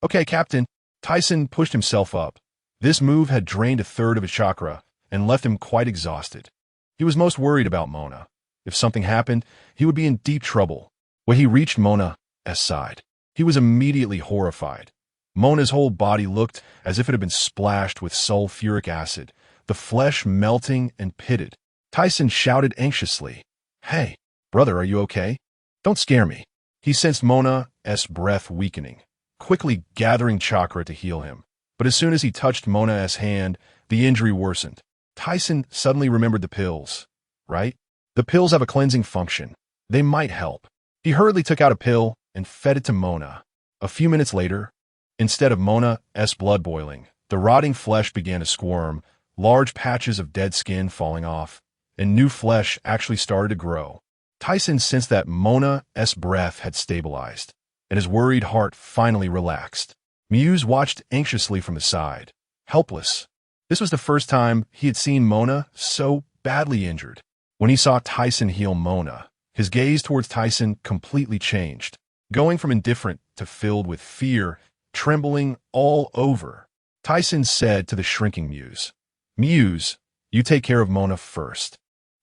Okay, Captain. Tyson pushed himself up. This move had drained a third of his chakra and left him quite exhausted. He was most worried about Mona. If something happened, he would be in deep trouble. When he reached Mona's side, he was immediately horrified. Mona's whole body looked as if it had been splashed with sulfuric acid, the flesh melting and pitted. Tyson shouted anxiously, Hey, brother, are you okay? Don't scare me. He sensed Mona's breath weakening, quickly gathering chakra to heal him. But as soon as he touched Mona's hand, the injury worsened. Tyson suddenly remembered the pills, right? The pills have a cleansing function. They might help. He hurriedly took out a pill and fed it to Mona. A few minutes later, instead of Mona's blood boiling, the rotting flesh began to squirm, large patches of dead skin falling off, and new flesh actually started to grow. Tyson sensed that Mona's breath had stabilized, and his worried heart finally relaxed. Muse watched anxiously from the side, helpless. This was the first time he had seen Mona so badly injured. When he saw Tyson heal Mona, his gaze towards Tyson completely changed, going from indifferent to filled with fear, trembling all over. Tyson said to the shrinking Muse, Muse, you take care of Mona first.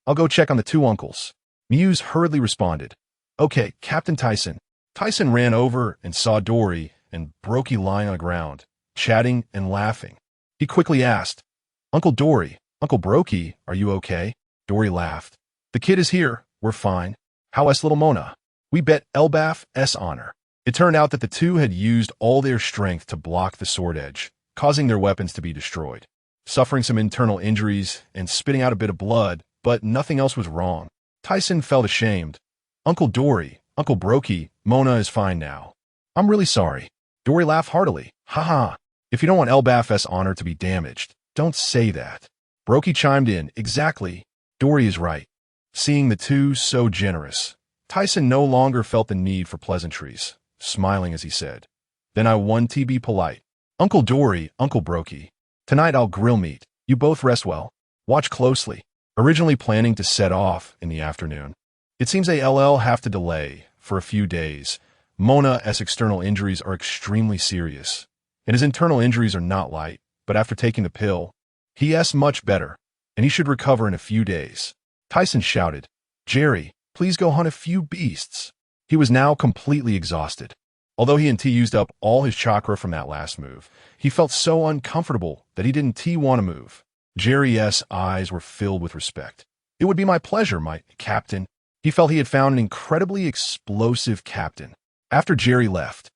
I'll go check on the two uncles. Muse hurriedly responded, Okay, Captain Tyson. Tyson ran over and saw Dory and Brokey lying on the ground, chatting and laughing. He quickly asked, Uncle Dory, Uncle Brokey, are you okay? Dory laughed. The kid is here. We're fine. How's little Mona? We bet Elbaf's honor. It turned out that the two had used all their strength to block the sword edge, causing their weapons to be destroyed. Suffering some internal injuries and spitting out a bit of blood, but nothing else was wrong. Tyson felt ashamed. Uncle Dory, Uncle Brokey, Mona is fine now. I'm really sorry. Dory laughed heartily. Ha. If you don't want Elbaf's honor to be damaged, don't say that. Brokey chimed in. Exactly. Dory is right. Seeing the two so generous, Tyson no longer felt the need for pleasantries, smiling as he said, Then I want to be polite. Uncle Dory, Uncle Brokey, tonight I'll grill meat. You both rest well. Watch closely. Originally planning to set off in the afternoon, it seems they'll have to delay for a few days. Mona's external injuries are extremely serious, and his internal injuries are not light, but after taking the pill, he's much better, and he should recover in a few days. Tyson shouted, Jerry, please go hunt a few beasts. He was now completely exhausted. Although he used up all his chakra from that last move, he felt so uncomfortable that he didn't want to move. Jerry's eyes were filled with respect. It would be my pleasure, my captain. He felt he had found an incredibly explosive captain. After Jerry left,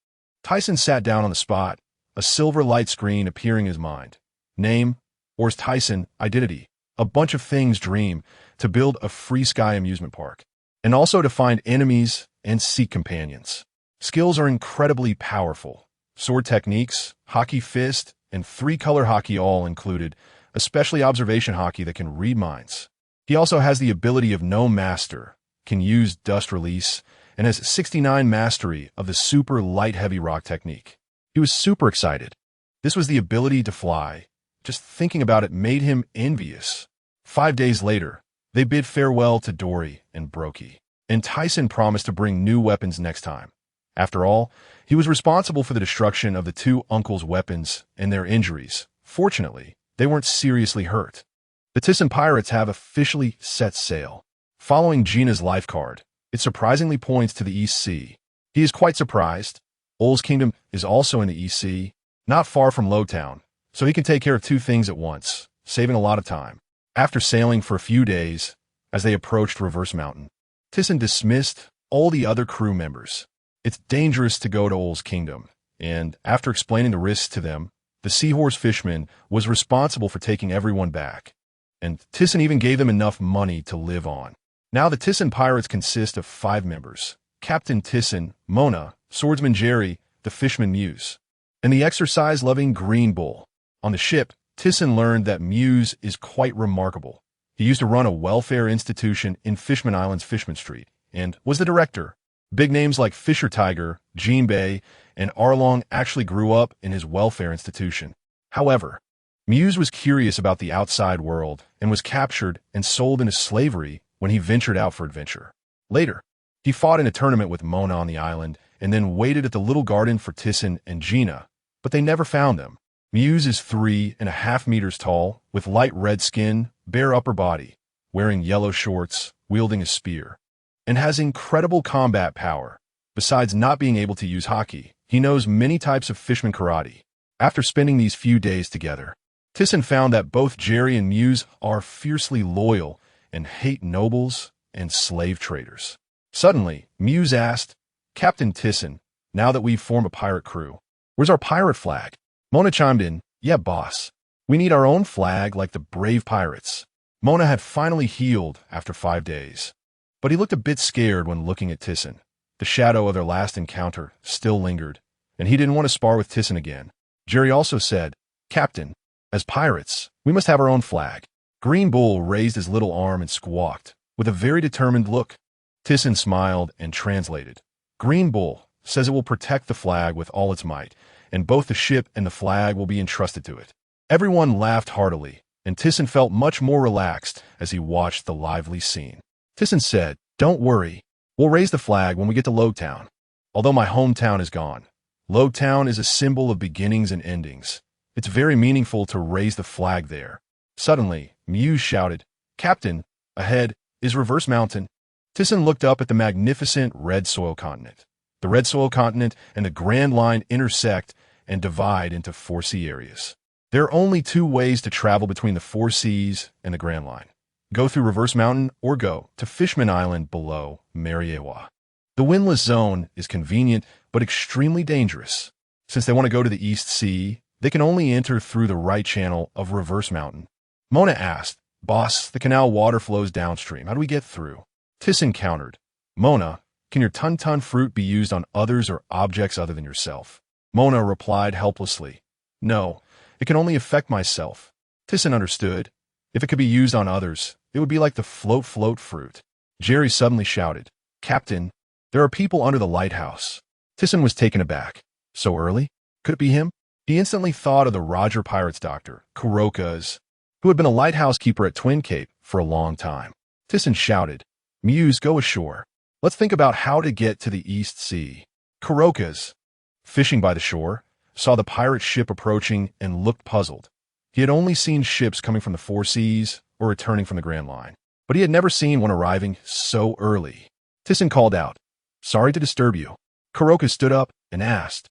Tyson sat down on the spot, a silver light screen appearing in his mind. Name, Aurs Tisen, identity, a bunch of things dream to build a free sky amusement park, and also to find enemies and seek companions. Skills are incredibly powerful. Sword techniques, hockey fist, and three-color hockey all included, especially observation hockey that can read minds. He also has the ability of no master, can use dust release, and has 69 mastery of the super light heavy rock technique. He was super excited. This was the ability to fly. Just thinking about it made him envious. 5 days later, they bid farewell to Dory and Brokey, and Thiesen promised to bring new weapons next time. After all, he was responsible for the destruction of the two uncles' weapons and their injuries. Fortunately, they weren't seriously hurt. The Thiesen pirates have officially set sail. Following Gina's life card, it surprisingly points to the East Sea. He is quite surprised. Aurs Kingdom is also in the East Sea, not far from Lowtown, so he can take care of two things at once, saving a lot of time. After sailing for a few days, as they approached Reverse Mountain, Thiesen dismissed all the other crew members. It's dangerous to go to Aurs Kingdom, and after explaining the risks to them, the seahorse fisherman was responsible for taking everyone back, and Thiesen even gave them enough money to live on. Now the Thiesen pirates consist of 5 members: Captain Thiesen, Mona, Swordsman Jerry, the Fishman Muse, and the exercise-loving Green Bull. On the ship, Thiesen learned that Muse is quite remarkable. He used to run a welfare institution in Fishman Island's Fishman Street, and was the director. Big names like Fisher Tiger, Jean Bay, and Arlong actually grew up in his welfare institution. However, Muse was curious about the outside world and was captured and sold into slavery when he ventured out for adventure. Later, he fought in a tournament with Mona on the island and then waited at the little garden for Thiesen and Gina, but they never found them. Muse is 3.5 meters tall, with light red skin, bare upper body, wearing yellow shorts, wielding a spear, and has incredible combat power. Besides not being able to use hockey, he knows many types of fishman karate. After spending these few days together, Thiesen found that both Jerry and Muse are fiercely loyal and hate nobles and slave traders. Suddenly, Muse asked, "Captain Thiesen, now that we've formed a pirate crew, where's our pirate flag?" Mona chimed in, "Yeah, boss. We need our own flag like the brave pirates." Mona had finally healed after 5 days, but he looked a bit scared when looking at Thiesen. The shadow of their last encounter still lingered, and he didn't want to spar with Thiesen again. Jerry also said, "Captain, as pirates, we must have our own flag." Green Bull raised his little arm and squawked, with a very determined look. Thiesen smiled and translated. "Green Bull says it will protect the flag with all its might, and both the ship and the flag will be entrusted to it." Everyone laughed heartily, and Thiesen felt much more relaxed as he watched the lively scene. Thiesen said, "Don't worry, we'll raise the flag when we get to Lowtown. Although my hometown is gone, Lowtown is a symbol of beginnings and endings. It's very meaningful to raise the flag there." Suddenly, Muse shouted, "Captain, ahead is Reverse Mountain." Thiesen looked up at the magnificent red soil continent. The red soil continent and the Grand Line intersect and divide into 4 sea areas. There are only 2 ways to travel between the 4 seas and the Grand Line: go through Reverse Mountain or go to Fishman Island below Mariewa. The windless zone is convenient but extremely dangerous. Since they want to go to the East Sea, they can only enter through the right channel of Reverse Mountain. Mona asked, "Boss, the canal water flows downstream. How do we get through?" Thiesen countered, "Mona, can your tun-tun fruit be used on others or objects other than yourself?" Mona replied helplessly, "No, it can only affect myself." Thiesen understood. If it could be used on others, it would be like the float fruit. Jerry suddenly shouted, "Captain, there are people under the lighthouse." Thiesen was taken aback. So early? Could it be him? He instantly thought of the Roger Pirates doctor, Kuroka's, who had been a lighthouse keeper at Twin Cape for a long time. Thiesen shouted, "Muse, go ashore. Let's think about how to get to the East Sea." Kuroka's, fishing by the shore, saw the pirate ship approaching and looked puzzled. He had only seen ships coming from the 4 seas or returning from the Grand Line, but he had never seen one arriving so early. Thiesen called out, "Sorry to disturb you." Kuroka stood up and asked,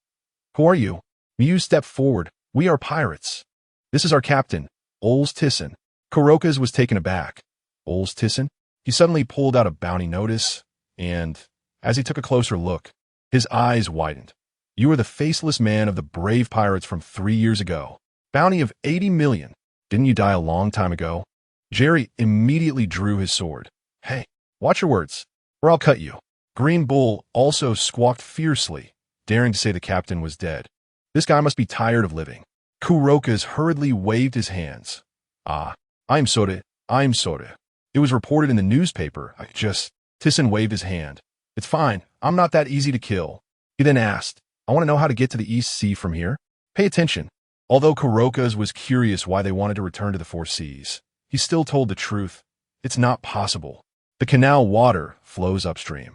"Who are you?" Muse stepped forward. "We are pirates. This is our captain, Aurs Tisen." Kuroka's was taken aback. Aurs Tisen? He suddenly pulled out a bounty notice, and as he took a closer look, his eyes widened. You are the faceless man of the brave pirates from 3 years ago. Bounty of 80 million. Didn't you die a long time ago? Jerry immediately drew his sword. Hey, watch your words, or I'll cut you. Green Bull also squawked fiercely, daring to say the captain was dead. This guy must be tired of living. Kurokas hurriedly waved his hands. I'm sorry. It was reported in the newspaper. Thiesen waved his hand. It's fine. I'm not that easy to kill. He then asked, I want to know how to get to the East Sea from here. Pay attention. Although Kurokas was curious why they wanted to return to the Four Seas, he still told the truth. It's not possible. The canal water flows upstream.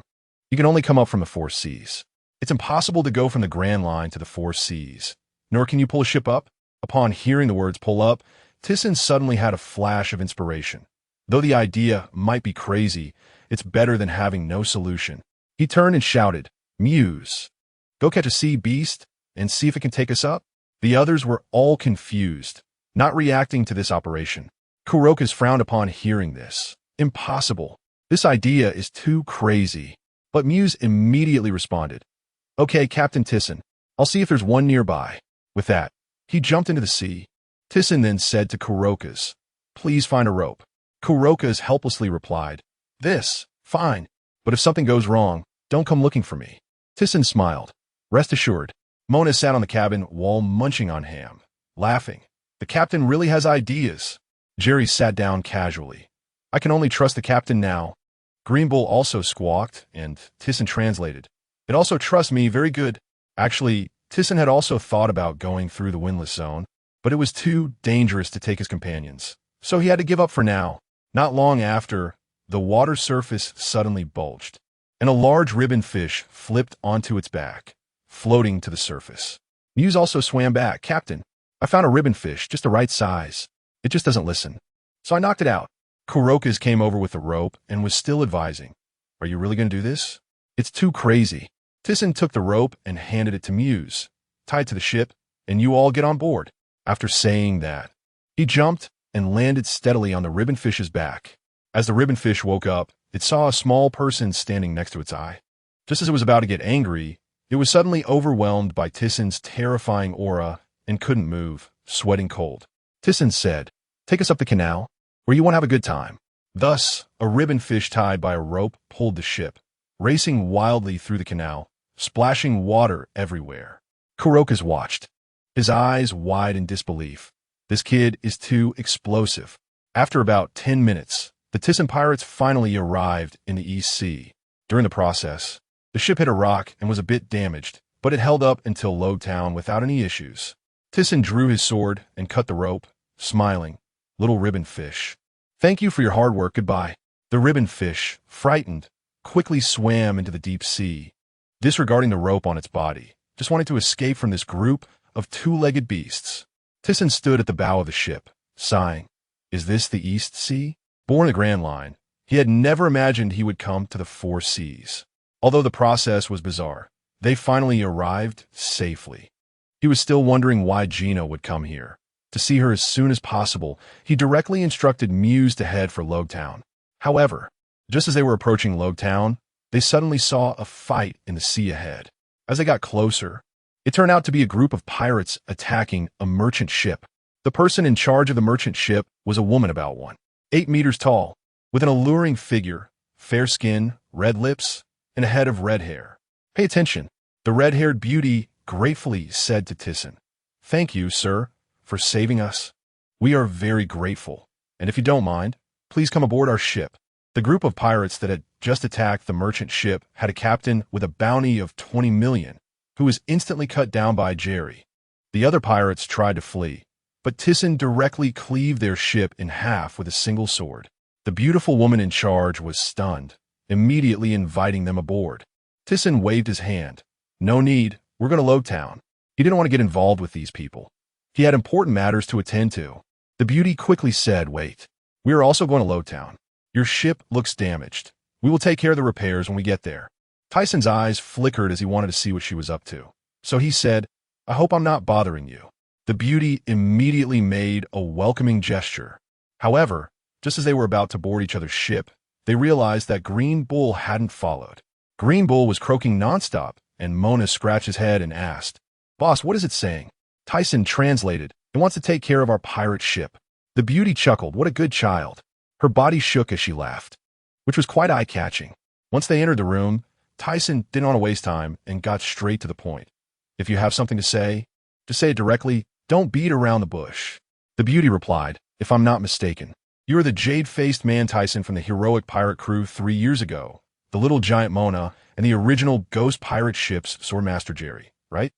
You can only come up from the Four Seas. It's impossible to go from the Grand Line to the Four Seas. Nor can you pull a ship up. Upon hearing the words pull up, Thiesen suddenly had a flash of inspiration. Though the idea might be crazy, it's better than having no solution. He turned and shouted, Muse, go catch a sea beast and see if it can take us up. The others were all confused, not reacting to this operation. Kurokas frowned upon hearing this. Impossible. This idea is too crazy. But Muse immediately responded, Okay, Captain Thiesen, I'll see if there's one nearby. With that, he jumped into the sea. Thiesen then said to Kurokas, Please find a rope. Kurokas helplessly replied, Fine, but if something goes wrong, don't come looking for me. Thiesen smiled. Rest assured. Mona sat on the cabin wall munching on ham, laughing. The captain really has ideas. Jerry sat down casually. I can only trust the captain now. Green Bull also squawked, and Thiesen translated. It also trusts me very good. Actually, Thiesen had also thought about going through the windless zone, but it was too dangerous to take his companions, so he had to give up for now. Not long after, the water surface suddenly bulged, and a large ribbon fish flipped onto its back, floating to the surface. Muse also swam back. Captain, I found a ribbon fish, just the right size. It just doesn't listen. So I knocked it out. Kurokas came over with the rope and was still advising. Are you really going to do this? It's too crazy. Thiesen took the rope and handed it to Muse. Tie it to the ship, and you all get on board. After saying that, he jumped and landed steadily on the ribbon fish's back. As the ribbon fish woke up, it saw a small person standing next to its eye. Just as it was about to get angry, it was suddenly overwhelmed by Thiesen's terrifying aura and couldn't move, sweating cold. Thiesen said, Take us up the canal, where you won't have a good time. Thus, a ribbon fish tied by a rope pulled the ship, racing wildly through the canal, splashing water everywhere. Kurokas watched, his eyes wide in disbelief. This kid is too explosive. After about 10 minutes, the Thiesen pirates finally arrived in the East Sea. During the process, the ship hit a rock and was a bit damaged, but it held up until Logtown without any issues. Thiesen drew his sword and cut the rope, smiling. Little ribbon fish, thank you for your hard work, goodbye. The ribbon fish, frightened, quickly swam into the deep sea, disregarding the rope on its body, just wanting to escape from this group of two-legged beasts. Thiesen stood at the bow of the ship, sighing. Is this the East Sea? Born a Grand Line, he had never imagined he would come to the Four Seas. Although the process was bizarre, they finally arrived safely. He was still wondering why Gina would come here. To see her as soon as possible, he directly instructed Muse to head for Logtown. However, just as they were approaching Logtown, they suddenly saw a fight in the sea ahead. As they got closer, it turned out to be a group of pirates attacking a merchant ship. The person in charge of the merchant ship was a woman about 8 meters tall, with an alluring figure, fair skin, red lips, and a head of red hair. Pay attention, the red-haired beauty gratefully said to Thiesen. Thank you, sir, for saving us. We are very grateful, and if you don't mind, please come aboard our ship. The group of pirates that had just attacked the merchant ship had a captain with a bounty of 20 million, who was instantly cut down by Jerry. The other pirates tried to flee, but Thiesen directly cleaved their ship in half with a single sword. The beautiful woman in charge was stunned, immediately inviting them aboard. Thiesen waved his hand. No need, we're going to Logtown. He didn't want to get involved with these people. He had important matters to attend to. The beauty quickly said, Wait, we are also going to Logtown. Your ship looks damaged. We will take care of the repairs when we get there. Thiesen's eyes flickered as he wanted to see what she was up to. So he said, I hope I'm not bothering you. The beauty immediately made a welcoming gesture. However, just as they were about to board each other's ship, they realized that Green Bull hadn't followed. Green Bull was croaking nonstop, and Mona scratched his head and asked, "Boss, what is it saying?" Tisen translated, "It wants to take care of our pirate ship." The beauty chuckled, "What a good child." Her body shook as she laughed, which was quite eye-catching. Once they entered the room, Tisen didn't want to waste time and got straight to the point. "If you have something to say, just say it directly. Don't beat around the bush." The beauty replied, "If I'm not mistaken, you are the jade-faced man Tisen from the heroic pirate crew 3 years ago, the little giant Mona, and the original ghost pirate ship's swordmaster Jerry, right?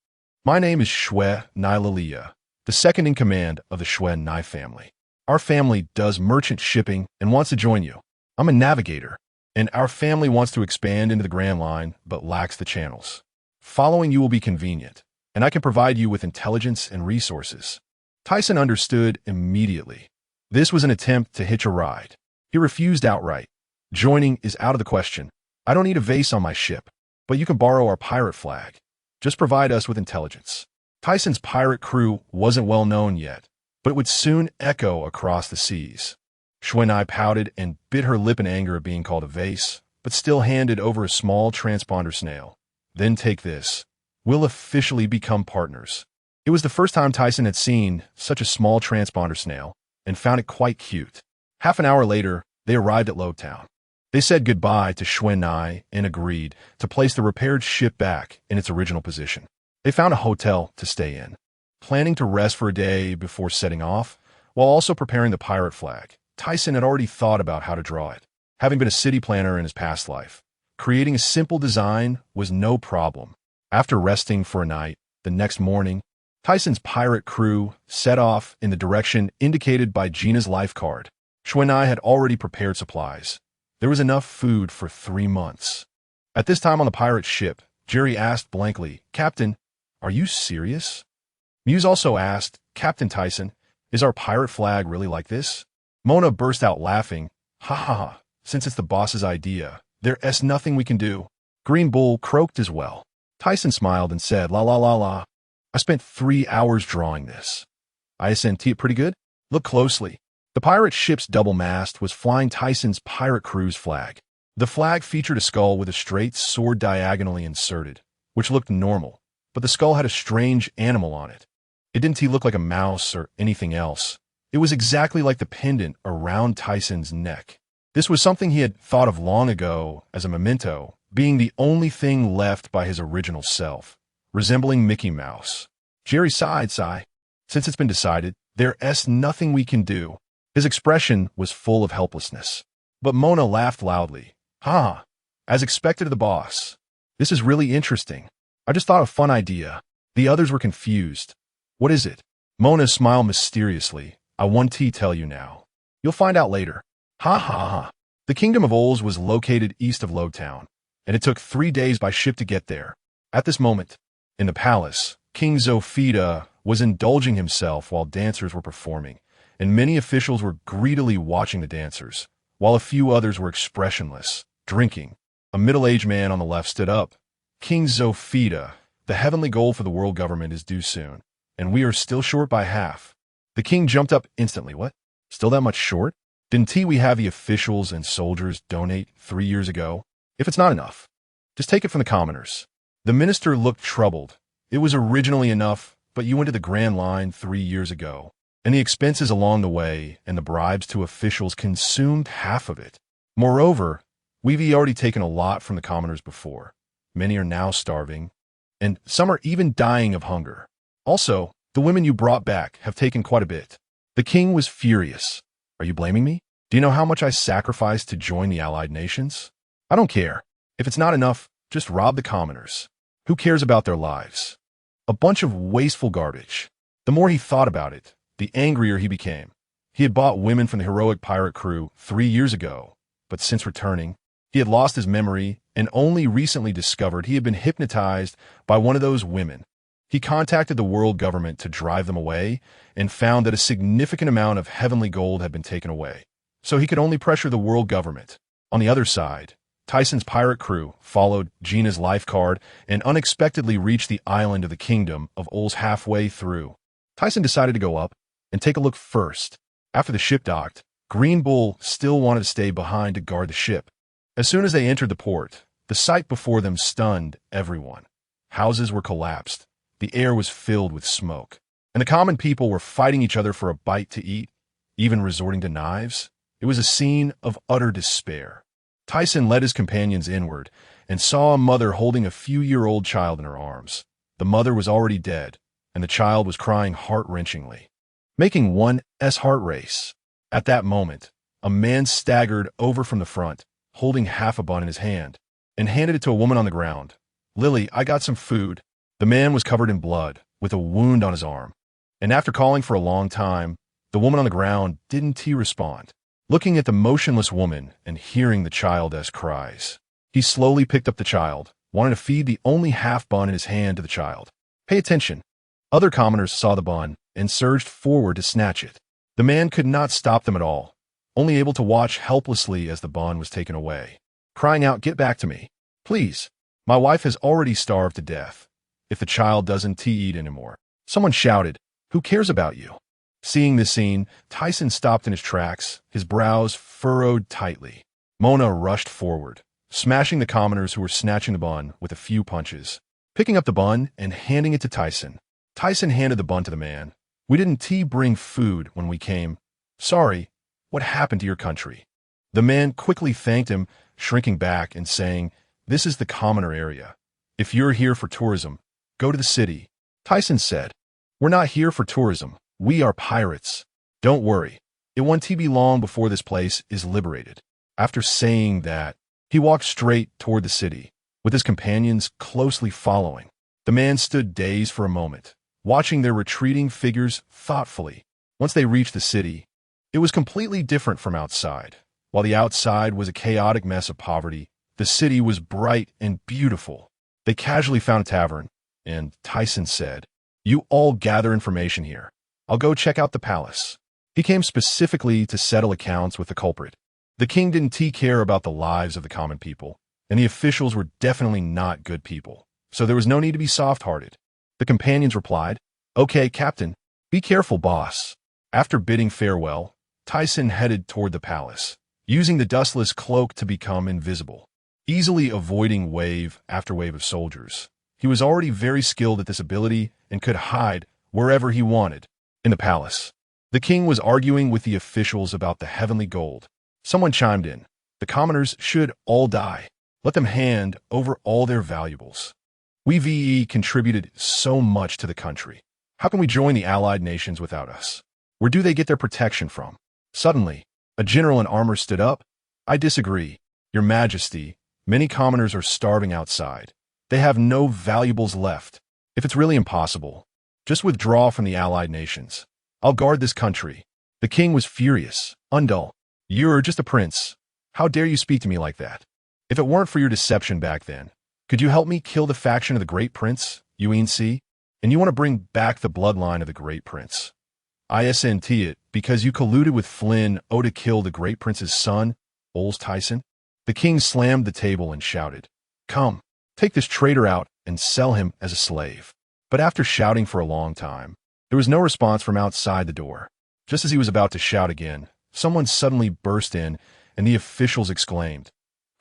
My name is Shue Nai Lilia, the second in command of the Shue Nai family. Our family does merchant shipping and wants to join you. I'm a navigator, and our family wants to expand into the Grand Line but lacks the channels. Following you will be convenient, and I can provide you with intelligence and resources." Tisen understood immediately. This was an attempt to hitch a ride. He refused outright. "Joining is out of the question. I don't need a vase on my ship, but you can borrow our pirate flag. Just provide us with intelligence." Tisen's pirate crew wasn't well known yet, but it would soon echo across the seas. Xuanai pouted and bit her lip in anger at being called a vase, but still handed over a small transponder snail. "Then take this. We'll officially become partners." It was the first time Tisen had seen such a small transponder snail, and found it quite cute. Half an hour later, they arrived at Lowtown. They said goodbye to Xuanai and agreed to place the repaired ship back in its original position. They found a hotel to stay in, planning to rest for a day before setting off, while also preparing the pirate flag. Tisen had already thought about how to draw it, having been a city planner in his past life. Creating a simple design was no problem. After resting for a night, the next morning, Tisen's pirate crew set off in the direction indicated by Gina's life card. Xuanai had already prepared supplies. There was enough food for 3 months. At this time on the pirate ship, Jerry asked blankly, "Captain, are you serious?" Muse also asked, "Captain Tisen, is our pirate flag really like this?" Mona burst out laughing. "Ha ha ha, since it's the boss's idea, there's nothing we can do." Green Bull croaked as well. Tisen smiled and said, "La la la la. I spent 3 hours drawing this. ISNT it pretty good? Look closely." The pirate ship's double mast was flying Tisen's pirate crew's flag. The flag featured a skull with a straight sword diagonally inserted, which looked normal, but the skull had a strange animal on it. It didn't look like a mouse or anything else. It was exactly like the pendant around Tisen's neck. This was something he had thought of long ago as a memento, being the only thing left by his original self, resembling Mickey Mouse. Jerry sighed. "Since it's been decided, there's nothing we can do." His expression was full of helplessness. But Mona laughed loudly. "Ha! As expected of the boss. This is really interesting. I just thought of a fun idea." The others were confused. "What is it?" Mona smiled mysteriously. "I want to tell you now. You'll find out later." Ha ha ha. The kingdom of Aurs was located east of Lowtown, and it took 3 days by ship to get there. At this moment, in the palace, King Zofida was indulging himself while dancers were performing, and many officials were greedily watching the dancers, while a few others were expressionless, drinking. A middle-aged man on the left stood up. "King Zofida, the heavenly goal for the world government is due soon, and we are still short by half." The king jumped up instantly. "What? Still that much short? Didn't we have the officials and soldiers donate 3 years ago? If it's not enough, just take it from the commoners." The minister looked troubled. "It was originally enough, but you went to the Grand Line 3 years ago, and the expenses along the way and the bribes to officials consumed half of it. Moreover, we've already taken a lot from the commoners before. Many are now starving, and some are even dying of hunger. Also, the women you brought back have taken quite a bit." The king was furious. "Are you blaming me? Do you know how much I sacrificed to join the allied nations? I don't care. If it's not enough, just rob the commoners. Who cares about their lives? A bunch of wasteful garbage." The more he thought about it, the angrier he became. He had bought women from the heroic pirate crew 3 years ago, but since returning, he had lost his memory and only recently discovered he had been hypnotized by one of those women. He contacted the world government to drive them away and found that a significant amount of heavenly gold had been taken away, so he could only pressure the world government. On the other side, Tisen's pirate crew followed Gina's life card and unexpectedly reached the island of the kingdom of Aurs halfway through. Tisen decided to go up and take a look first. After the ship docked, Green Bull still wanted to stay behind to guard the ship. As soon as they entered the port, the sight before them stunned everyone. Houses were collapsed. The air was filled with smoke. And the common people were fighting each other for a bite to eat, even resorting to knives. It was a scene of utter despair. Thiesen led his companions inward and saw a mother holding a few-year-old child in her arms. The mother was already dead, and the child was crying heart-wrenchingly, making one's heart race. At that moment, a man staggered over from the front, holding half a bun in his hand, and handed it to a woman on the ground. "Lily, I got some food." The man was covered in blood, with a wound on his arm. And after calling for a long time, the woman on the ground didn't respond. Looking at the motionless woman and hearing the child's cries, he slowly picked up the child, wanting to feed the only half bun in his hand to the child. "Pay attention." Other commoners saw the bun and surged forward to snatch it. The man could not stop them at all, only able to watch helplessly as the bun was taken away, crying out, "Get back to me, please. My wife has already starved to death. If the child doesn't eat anymore." Someone shouted, "Who cares about you?" Seeing this scene, Thiesen stopped in his tracks, his brows furrowed tightly. Mona rushed forward, smashing the commoners who were snatching the bun with a few punches. Picking up the bun and handing it to Thiesen. Thiesen handed the bun to the man. "We didn't bring food when we came. Sorry, what happened to your country?" The man quickly thanked him, shrinking back and saying, "This is the commoner area. If you're here for tourism, go to the city." Thiesen said, "We're not here for tourism. We are pirates. Don't worry. It won't be long before this place is liberated." After saying that, he walked straight toward the city, with his companions closely following. The man stood dazed for a moment, watching their retreating figures thoughtfully. Once they reached the city, it was completely different from outside. While the outside was a chaotic mess of poverty, the city was bright and beautiful. They casually found a tavern, and Thiesen said, "You all gather information here. I'll go check out the palace." He came specifically to settle accounts with the culprit. The king didn't care about the lives of the common people, and the officials were definitely not good people, so there was no need to be soft-hearted. The companions replied, "Okay, Captain. Be careful, boss." After bidding farewell, Thiesen headed toward the palace, using the dustless cloak to become invisible, easily avoiding wave after wave of soldiers. He was already very skilled at this ability and could hide wherever he wanted. In the palace, the king was arguing with the officials about the heavenly gold. Someone chimed in, "The commoners should all die. Let them hand over all their valuables. We contributed so much to the country. How can we join the allied nations without us? Where do they get their protection from?" Suddenly, a general in armor stood up. "I disagree, Your Majesty. Many commoners are starving outside. They have no valuables left. If it's really impossible, just withdraw from the allied nations. I'll guard this country." The king was furious. "Undul, you're just a prince. How dare you speak to me like that? If it weren't for your deception back then, could you help me kill the faction of the Great Prince, UNC? And you want to bring back the bloodline of the Great Prince. Isn't it because you colluded with Flynn to kill the Great Prince's son, Aurs Tisen?" The king slammed the table and shouted, "Come, take this traitor out and sell him as a slave." But after shouting for a long time, there was no response from outside the door. Just as he was about to shout again, someone suddenly burst in, and the officials exclaimed,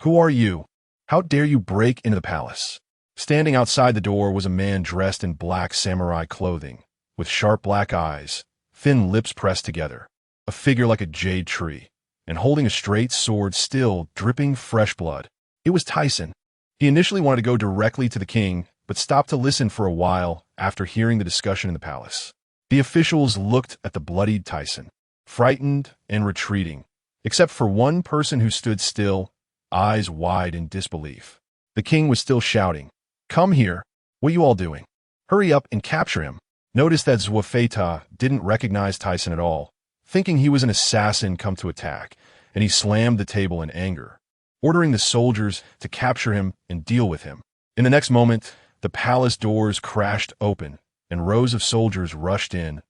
"Who are you? How dare you break into the palace?" Standing outside the door was a man dressed in black samurai clothing, with sharp black eyes, thin lips pressed together, a figure like a jade tree, and holding a straight sword still dripping fresh blood. It was Thiesen. He initially wanted to go directly to the king, but stopped to listen for a while after hearing the discussion in the palace. The officials looked at the bloodied Thiesen, frightened and retreating, except for one person who stood still, eyes wide in disbelief. The king was still shouting, "Come here. What are you all doing? Hurry up and capture him." Notice that Zwafeta didn't recognize Thiesen at all, thinking he was an assassin come to attack, and he slammed the table in anger, ordering the soldiers to capture him and deal with him. In the next moment, the palace doors crashed open, and rows of soldiers rushed in,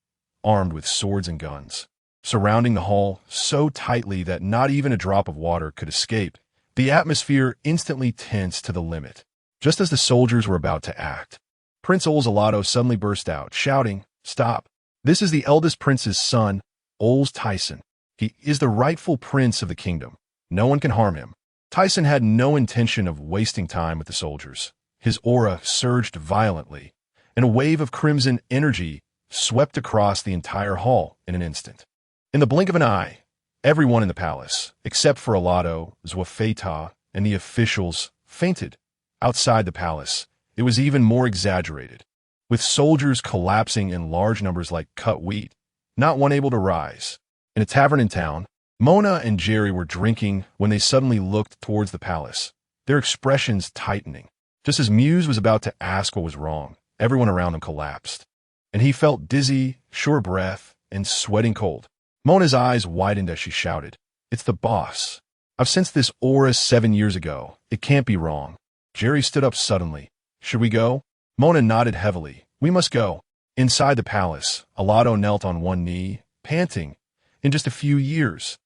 armed with swords and guns, surrounding the hall so tightly that not even a drop of water could escape. The atmosphere instantly tensed to the limit. Just as the soldiers were about to act, Prince Olzalato suddenly burst out, shouting, "Stop! This is the eldest prince's son, Aurs Tisen. He is the rightful prince of the kingdom. No one can harm him." Thiesen had no intention of wasting time with the soldiers. His aura surged violently, and a wave of crimson energy swept across the entire hall in an instant. In the blink of an eye, everyone in the palace, except for Alato, Zwafeta, and the officials, fainted. Outside the palace, it was even more exaggerated, with soldiers collapsing in large numbers like cut wheat, not one able to rise. In a tavern in town, Mona and Jerry were drinking when they suddenly looked towards the palace, their expressions tightening. Just as Muse was about to ask what was wrong, everyone around him collapsed, and he felt dizzy, short of breath, and sweating cold. Mona's eyes widened as she shouted, "It's the boss. I've sensed this aura 7 years ago. It can't be wrong." Jerry stood up suddenly. "Should we go?" Mona nodded heavily. "We must go." Inside the palace, Alato knelt on one knee, panting. "In just a few years,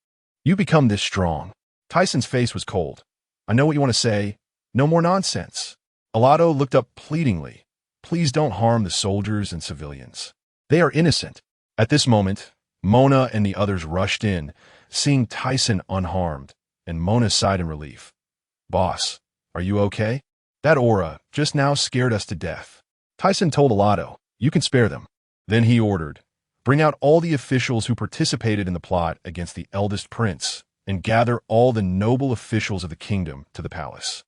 you become this strong." Tyson's face was cold. "I know what you want to say. No more nonsense." Alato looked up pleadingly. "Please don't harm the soldiers and civilians. They are innocent." At this moment, Mona and the others rushed in, seeing Tysen unharmed, and Mona sighed in relief. "Boss, are you okay? That aura just now scared us to death." Tysen told Alato, "You can spare them." Then he ordered, "Bring out all the officials who participated in the plot against the eldest prince, and gather all the noble officials of the kingdom to the palace."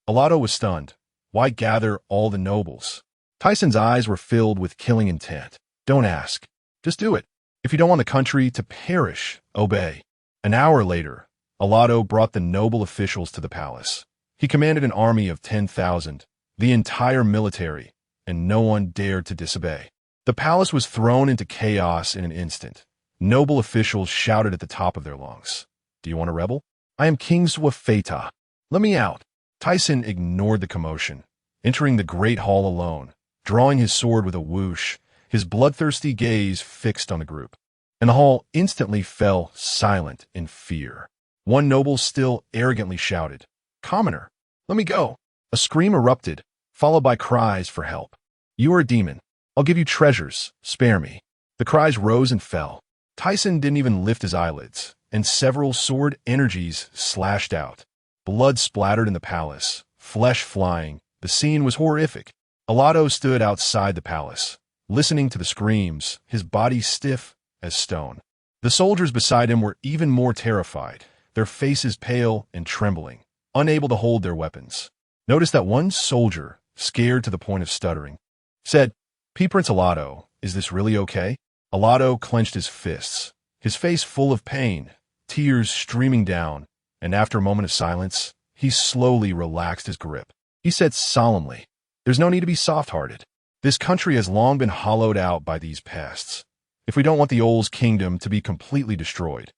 Alato was stunned. Why gather all the nobles? Tysen's eyes were filled with killing intent. "Don't ask. Just do it. If you don't want the country to perish, obey." An hour later, Alato brought the noble officials to the palace. He commanded an army of 10,000, the entire military, and no one dared to disobey. The palace was thrown into chaos in an instant. Noble officials shouted at the top of their lungs, "Do you want a rebel? I am King Zwafeta. Let me out." Tysen ignored the commotion, entering the great hall alone, drawing his sword with a whoosh, his bloodthirsty gaze fixed on the group. And the hall instantly fell silent in fear. One noble still arrogantly shouted, "Commoner, let me go." A scream erupted, followed by cries for help. "You are a demon. I'll give you treasures. Spare me." The cries rose and fell. Tysen didn't even lift his eyelids, and several sword energies slashed out. Blood splattered in the palace, flesh flying. The scene was horrific. Alato stood outside the palace, listening to the screams, his body stiff as stone. The soldiers beside him were even more terrified, their faces pale and trembling, unable to hold their weapons. Notice that one soldier, scared to the point of stuttering, said, "Prince Alato, is this really okay?" Alato clenched his fists, his face full of pain, tears streaming down, and after a moment of silence, he slowly relaxed his grip. He said solemnly, "There's no need to be soft-hearted. This country has long been hollowed out by these pests. If we don't want the Aurs kingdom to be completely destroyed,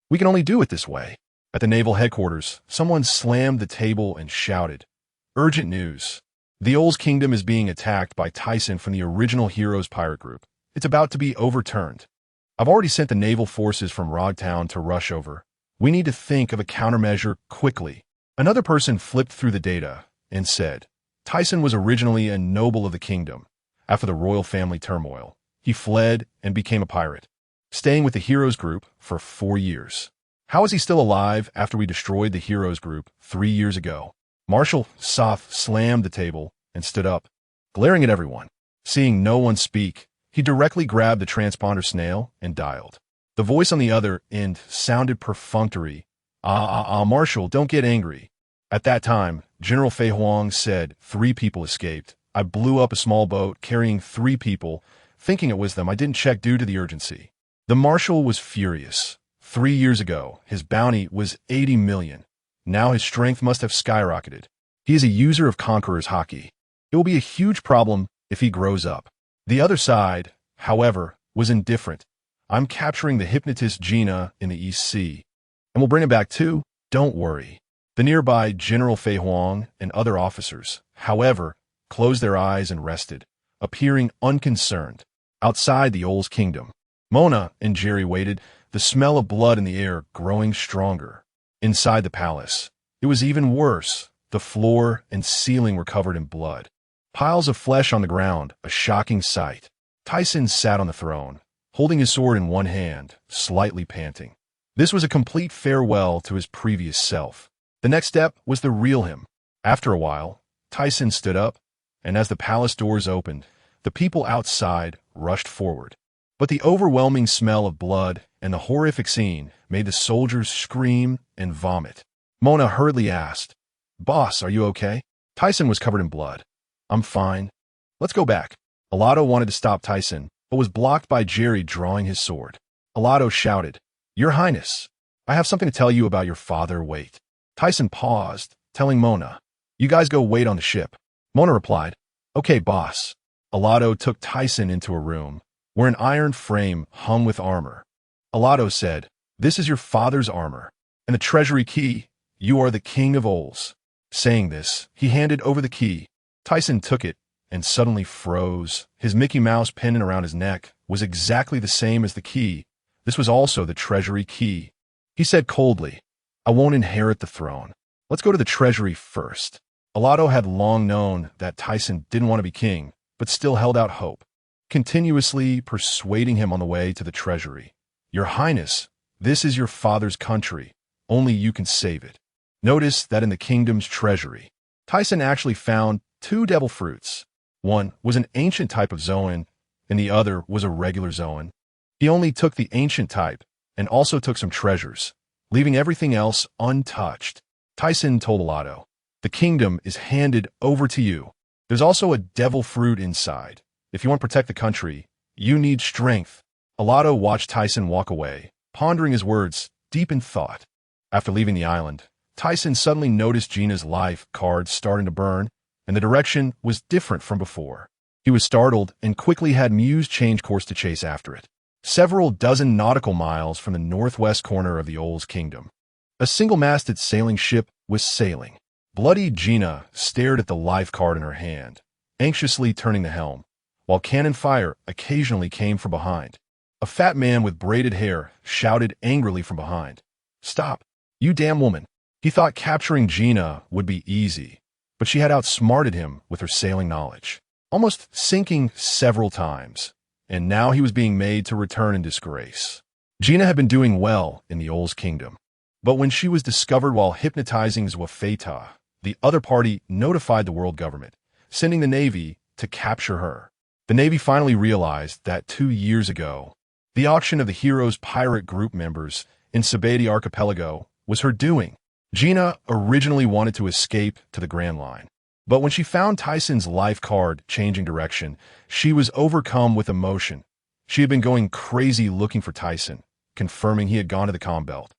we can only do it this way." At the naval headquarters, someone slammed the table and shouted, "Urgent news. The Aurs kingdom is being attacked by Thiesen from the original Heroes pirate group. It's about to be overturned. I've already sent the naval forces from Rogtown to rush over. We need to think of a countermeasure quickly." Another person flipped through the data and said, "Thiesen was originally a noble of the kingdom. After the royal family turmoil, he fled and became a pirate, staying with the Heroes group for 4 years. How is he still alive after we destroyed the Heroes group 3 years ago?" Marshal Soth slammed the table and stood up, glaring at everyone. Seeing no one speak, he directly grabbed the transponder snail and dialed. The voice on the other end sounded perfunctory. Marshal, don't get angry." At that time, General Fei Huang said 3 people escaped. "I blew up a small boat carrying 3 people, thinking it was them. I didn't check due to the urgency." The marshal was furious. 3 years ago, his bounty was 80 million. Now his strength must have skyrocketed. He is a user of Conqueror's Haki. It will be a huge problem if he grows up. The other side, however, was indifferent. "I'm capturing the hypnotist Gina in the East Sea, and we'll bring him back too. Don't worry." The nearby General Fei Huang and other officers, however, closed their eyes and rested, appearing unconcerned. Outside the Aurs kingdom, Mona and Jerry waited, the smell of blood in the air growing stronger. Inside the palace, it was even worse. The floor and ceiling were covered in blood. Piles of flesh on the ground, a shocking sight. Tysen sat on the throne, holding his sword in one hand, slightly panting. This was a complete farewell to his previous self. The next step was the real him. After a while, Tysen stood up, and as the palace doors opened, the people outside rushed forward. But the overwhelming smell of blood and the horrific scene made the soldiers scream and vomit. Mona hurriedly asked, "Boss, are you okay?" Tyson was covered in blood. "I'm fine. Let's go back." Alato wanted to stop Tyson, but was blocked by Jerry drawing his sword. Alato shouted, "Your Highness, I have something to tell you about your father. Wait." Tyson paused, telling Mona, "You guys go wait on the ship." Mona replied, "Okay, boss." Alato took Tyson into a room where an iron frame hung with armor. Alato said, "This is your father's armor, and the treasury key. You are the king of Aurs." Saying this, he handed over the key. Tyson took it and suddenly froze. His Mickey Mouse pin around his neck was exactly the same as the key. This was also the treasury key. He said coldly, "I won't inherit the throne. Let's go to the treasury first." Alato had long known that Tyson didn't want to be king, but still held out hope, continuously persuading him on the way to the treasury. "Your Highness, this is your father's country. Only you can save it." Notice that in the kingdom's treasury, Tyson actually found 2 devil fruits. One was an ancient type of Zoan, and the other was a regular Zoan. He only took the ancient type, and also took some treasures, leaving everything else untouched. Tyson told Alato, "The kingdom is handed over to you. There's also a devil fruit inside. If you want to protect the country, you need strength." Alato watched Tyson walk away, pondering his words, deep in thought. After leaving the island, Tyson suddenly noticed Gina's life card starting to burn, and the direction was different from before. He was startled and quickly had Muse change course to chase after it. Several dozen nautical miles from the northwest corner of the Aurs kingdom, a single-masted sailing ship was sailing. Bloody Gina stared at the life card in her hand, anxiously turning the helm, while cannon fire occasionally came from behind. A fat man with braided hair shouted angrily from behind, "Stop, you damn woman." He thought capturing Gina would be easy, but she had outsmarted him with her sailing knowledge, almost sinking several times, and now he was being made to return in disgrace. Gina had been doing well in the Aurs kingdom, but when she was discovered while hypnotizing Zwafeta, the other party notified the world government, sending the Navy to capture her. The Navy finally realized that 2 years ago, the auction of the Heroes pirate group members in Sabati Archipelago was her doing. Gina originally wanted to escape to the Grand Line, but when she found Tyson's life card changing direction, she was overcome with emotion. She had been going crazy looking for Tyson, confirming he had gone to the comm belt.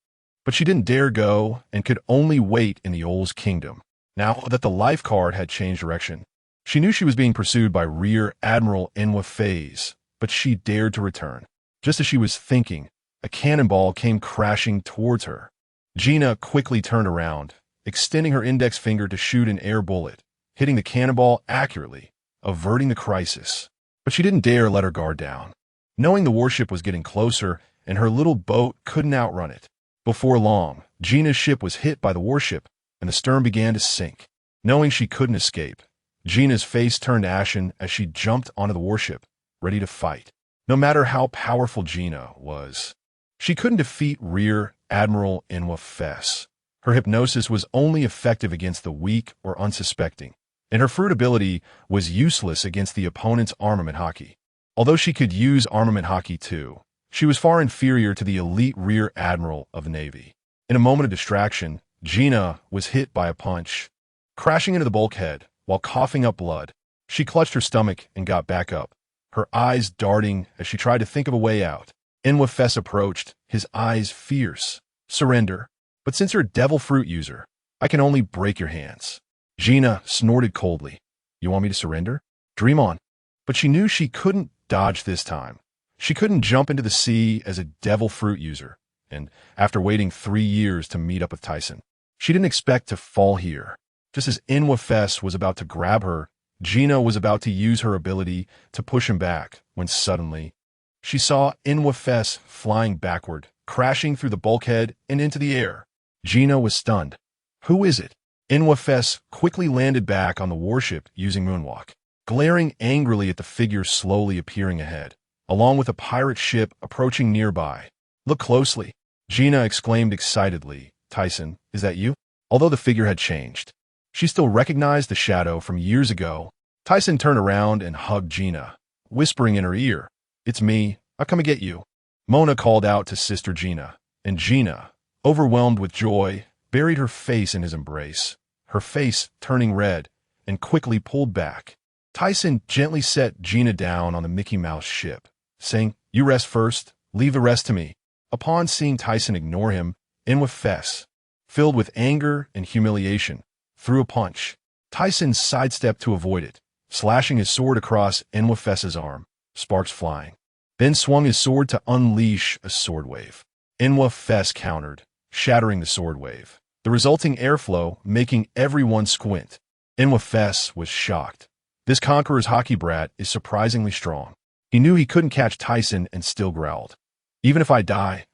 But she didn't dare go and could only wait in the Aurs kingdom. Now that the life card had changed direction, she knew she was being pursued by Rear Admiral Enwa Faze, but she dared to return. Just as she was thinking, a cannonball came crashing towards her. Gina quickly turned around, extending her index finger to shoot an air bullet, hitting the cannonball accurately, averting the crisis. But she didn't dare let her guard down, knowing the warship was getting closer and her little boat couldn't outrun it. Before long, Gina's ship was hit by the warship and the stern began to sink. Knowing she couldn't escape, Gina's face turned ashen as she jumped onto the warship, ready to fight. No matter how powerful Gina was, she couldn't defeat Rear Admiral Enwa Faze. Her hypnosis was only effective against the weak or unsuspecting, and her fruit ability was useless against the opponent's armament hockey. Although she could use armament hockey too, she was far inferior to the elite Rear Admiral of the Navy. In a moment of distraction, Gina was hit by a punch, crashing into the bulkhead while coughing up blood. She clutched her stomach and got back up, her eyes darting as she tried to think of a way out. Enwa Faze approached, his eyes fierce. "Surrender. But since you're a devil fruit user, I can only break your hands." Gina snorted coldly. "You want me to surrender? Dream on." But she knew she couldn't dodge this time. She couldn't jump into the sea as a devil fruit user, and after waiting 3 years to meet up with Tyson, she didn't expect to fall here. Just as Enwa Faze was about to grab her, Gina was about to use her ability to push him back, when suddenly, she saw Enwa Faze flying backward, crashing through the bulkhead and into the air. Gina was stunned. "Who is it?" Enwa Faze quickly landed back on the warship using Moonwalk, glaring angrily at the figure slowly appearing ahead, along with a pirate ship approaching nearby. "Look closely," Gina exclaimed excitedly. "Tyson, is that you?" Although the figure had changed, she still recognized the shadow from years ago. Tyson turned around and hugged Gina, whispering in her ear, "It's me. I'll come and get you." Mona called out to Sister Gina, and Gina, overwhelmed with joy, buried her face in his embrace, her face turning red, and quickly pulled back. Tyson gently set Gina down on the Mickey Mouse ship, saying, "You rest first, leave the rest to me." Upon seeing Tyson ignore him, Inwa, filled with anger and humiliation, threw a punch. Tyson sidestepped to avoid it, slashing his sword across Inwa's arm, sparks flying. Then swung his sword to unleash a sword wave. Inwa countered, shattering the sword wave, the resulting airflow making everyone squint. Inwa was shocked. This conqueror's hockey brat is surprisingly strong. He knew he couldn't catch Tyson and still growled, "Even if I die,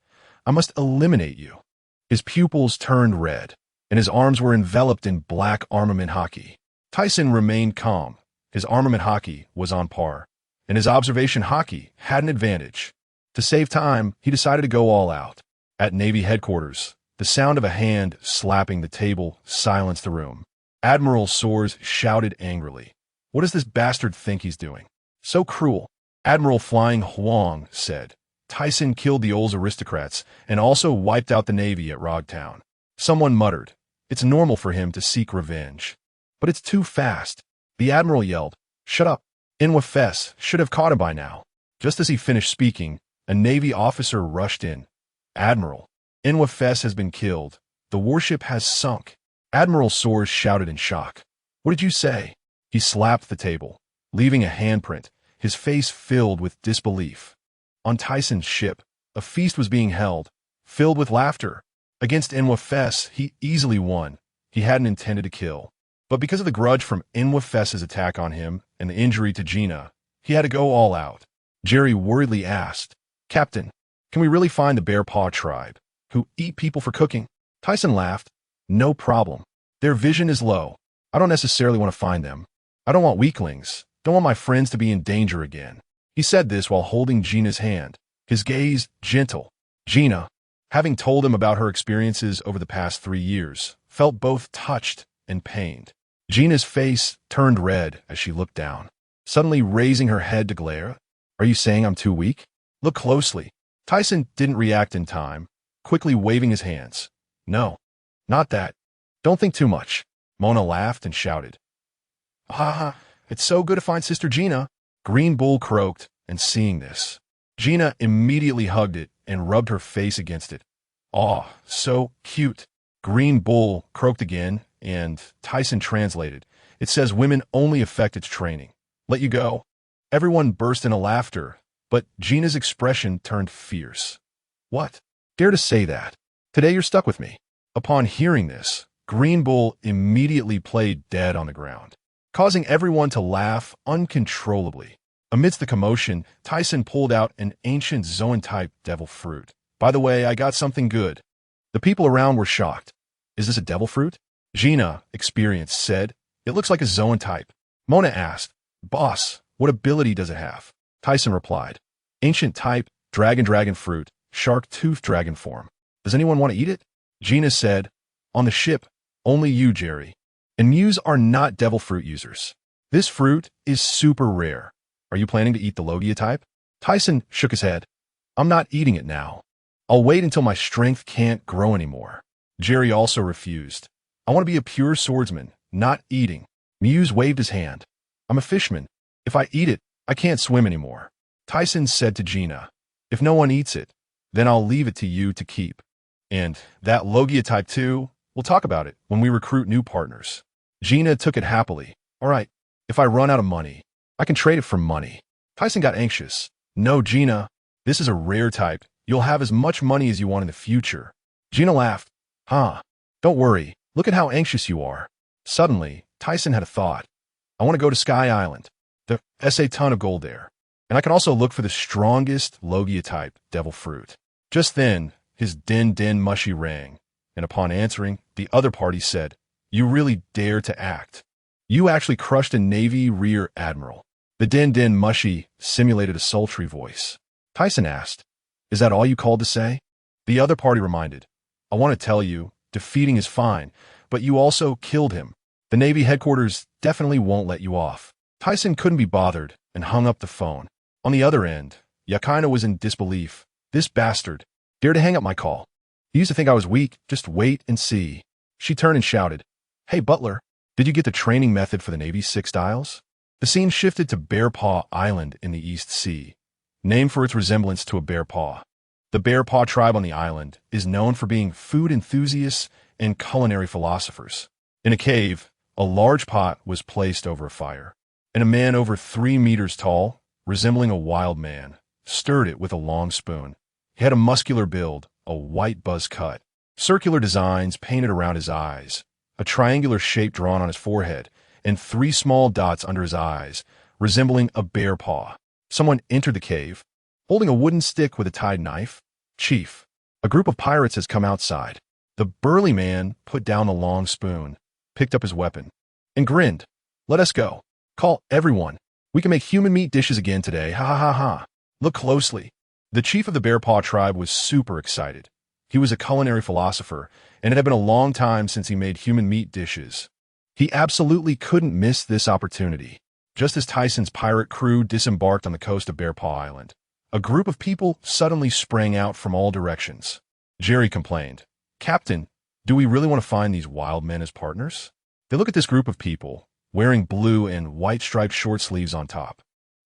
I must eliminate you." His pupils turned red, and his arms were enveloped in black armament hockey. Tyson remained calm. His armament hockey was on par, and his observation hockey had an advantage. To save time, he decided to go all out. At Navy headquarters, the sound of a hand slapping the table silenced the room. Admiral Soares shouted angrily, "What does this bastard think he's doing? So cruel." Admiral Flying Huang said, "Tyson killed the Aurs aristocrats and also wiped out the Navy at Rogtown." Someone muttered, "It's normal for him to seek revenge. But it's too fast." The Admiral yelled, "Shut up." Inwa should have caught him by now. Just as he finished speaking, a Navy officer rushed in. "Admiral, Inwa has been killed. The warship has sunk." Admiral Soares shouted in shock. "What did you say?" He slapped the table, leaving a handprint, his face filled with disbelief. On Tyson's ship, a feast was being held, filled with laughter. Against Inwa, he easily won. He hadn't intended to kill. But because of the grudge from Inwa's attack on him and the injury to Gina, he had to go all out. Jerry worriedly asked, "Captain, can we really find the Bear Paw tribe, who eat people for cooking?" Tyson laughed. "No problem. Their vision is low. I don't necessarily want to find them. I don't want weaklings. Don't want my friends to be in danger again." He said this while holding Gina's hand, his gaze gentle. Gina, having told him about her experiences over the past 3 years, felt both touched and pained. Gina's face turned red as she looked down, suddenly raising her head to glare. "Are you saying I'm too weak? Look closely." Tyson didn't react in time, quickly waving his hands. "No, not that. Don't think too much." Mona laughed and shouted, "Ah, it's so good to find Sister Gina." Green Bull croaked, and seeing this, Gina immediately hugged it and rubbed her face against it. "Aw, so cute." Green Bull croaked again, and Tyson translated, "It says women only affect its training. Let you go." Everyone burst into laughter, but Gina's expression turned fierce. "What? Dare to say that? Today you're stuck with me." Upon hearing this, Green Bull immediately played dead on the ground, causing everyone to laugh uncontrollably. Amidst the commotion, Tyson pulled out an ancient Zoan-type devil fruit. "By the way, I got something good." The people around were shocked. "Is this a devil fruit?" Gina, experienced, said, "It looks like a Zoan-type." Mona asked, "Boss, what ability does it have?" Tyson replied, "Ancient type, dragon fruit, shark-tooth dragon form. Does anyone want to eat it?" Gina said, "On the ship, only you, Jerry. And Mews are not devil fruit users. This fruit is super rare. Are you planning to eat the Logia type?" Tyson shook his head. "I'm not eating it now. I'll wait until my strength can't grow anymore." Jerry also refused. "I want to be a pure swordsman, not eating." Mews waved his hand. "I'm a fishman. If I eat it, I can't swim anymore." Tyson said to Gina, "If no one eats it, then I'll leave it to you to keep. And that Logia type too, we'll talk about it when we recruit new partners." Gina took it happily. "All right, if I run out of money, I can trade it for money." Tyson got anxious. "No, Gina, this is a rare type. You'll have as much money as you want in the future." Gina laughed. "Huh, don't worry. Look at how anxious you are." Suddenly, Tyson had a thought. "I want to go to Sky Island. There's a ton of gold there. And I can also look for the strongest Logia type devil fruit." Just then, his din mushy rang, and upon answering, the other party said, "You really dare to act. You actually crushed a Navy rear admiral." The din mushy simulated a sultry voice. Tyson asked, "Is that all you called to say?" The other party reminded, "I want to tell you, defeating is fine, but you also killed him. The Navy headquarters definitely won't let you off." Tyson couldn't be bothered and hung up the phone. On the other end, Yakina was in disbelief. This bastard dared to hang up my call. He used to think I was weak. Just wait and see. She turned and shouted, "Hey, Butler, did you get the training method for the Navy's 6 dials?" The scene shifted to Bear Paw Island in the East Sea, named for its resemblance to a bear paw. The Bear Paw tribe on the island is known for being food enthusiasts and culinary philosophers. In a cave, a large pot was placed over a fire, and a man over 3 meters tall, resembling a wild man, stirred it with a long spoon. He had a muscular build, a white buzz cut, circular designs painted around his eyes, a triangular shape drawn on his forehead, and 3 small dots under his eyes, resembling a bear paw. Someone entered the cave, holding a wooden stick with a tied knife. "Chief, a group of pirates has come outside." The burly man put down the long spoon, picked up his weapon, and grinned. "Let us go. Call everyone. We can make human meat dishes again today. Ha ha ha ha. Look closely." The chief of the Bear Paw tribe was super excited. He was a culinary philosopher, and it had been a long time since he made human meat dishes. He absolutely couldn't miss this opportunity. Just as Tyson's pirate crew disembarked on the coast of Bear Paw Island, a group of people suddenly sprang out from all directions. Jerry complained, "Captain, do we really want to find these wild men as partners?" They look at this group of people, wearing blue and white striped short sleeves on top,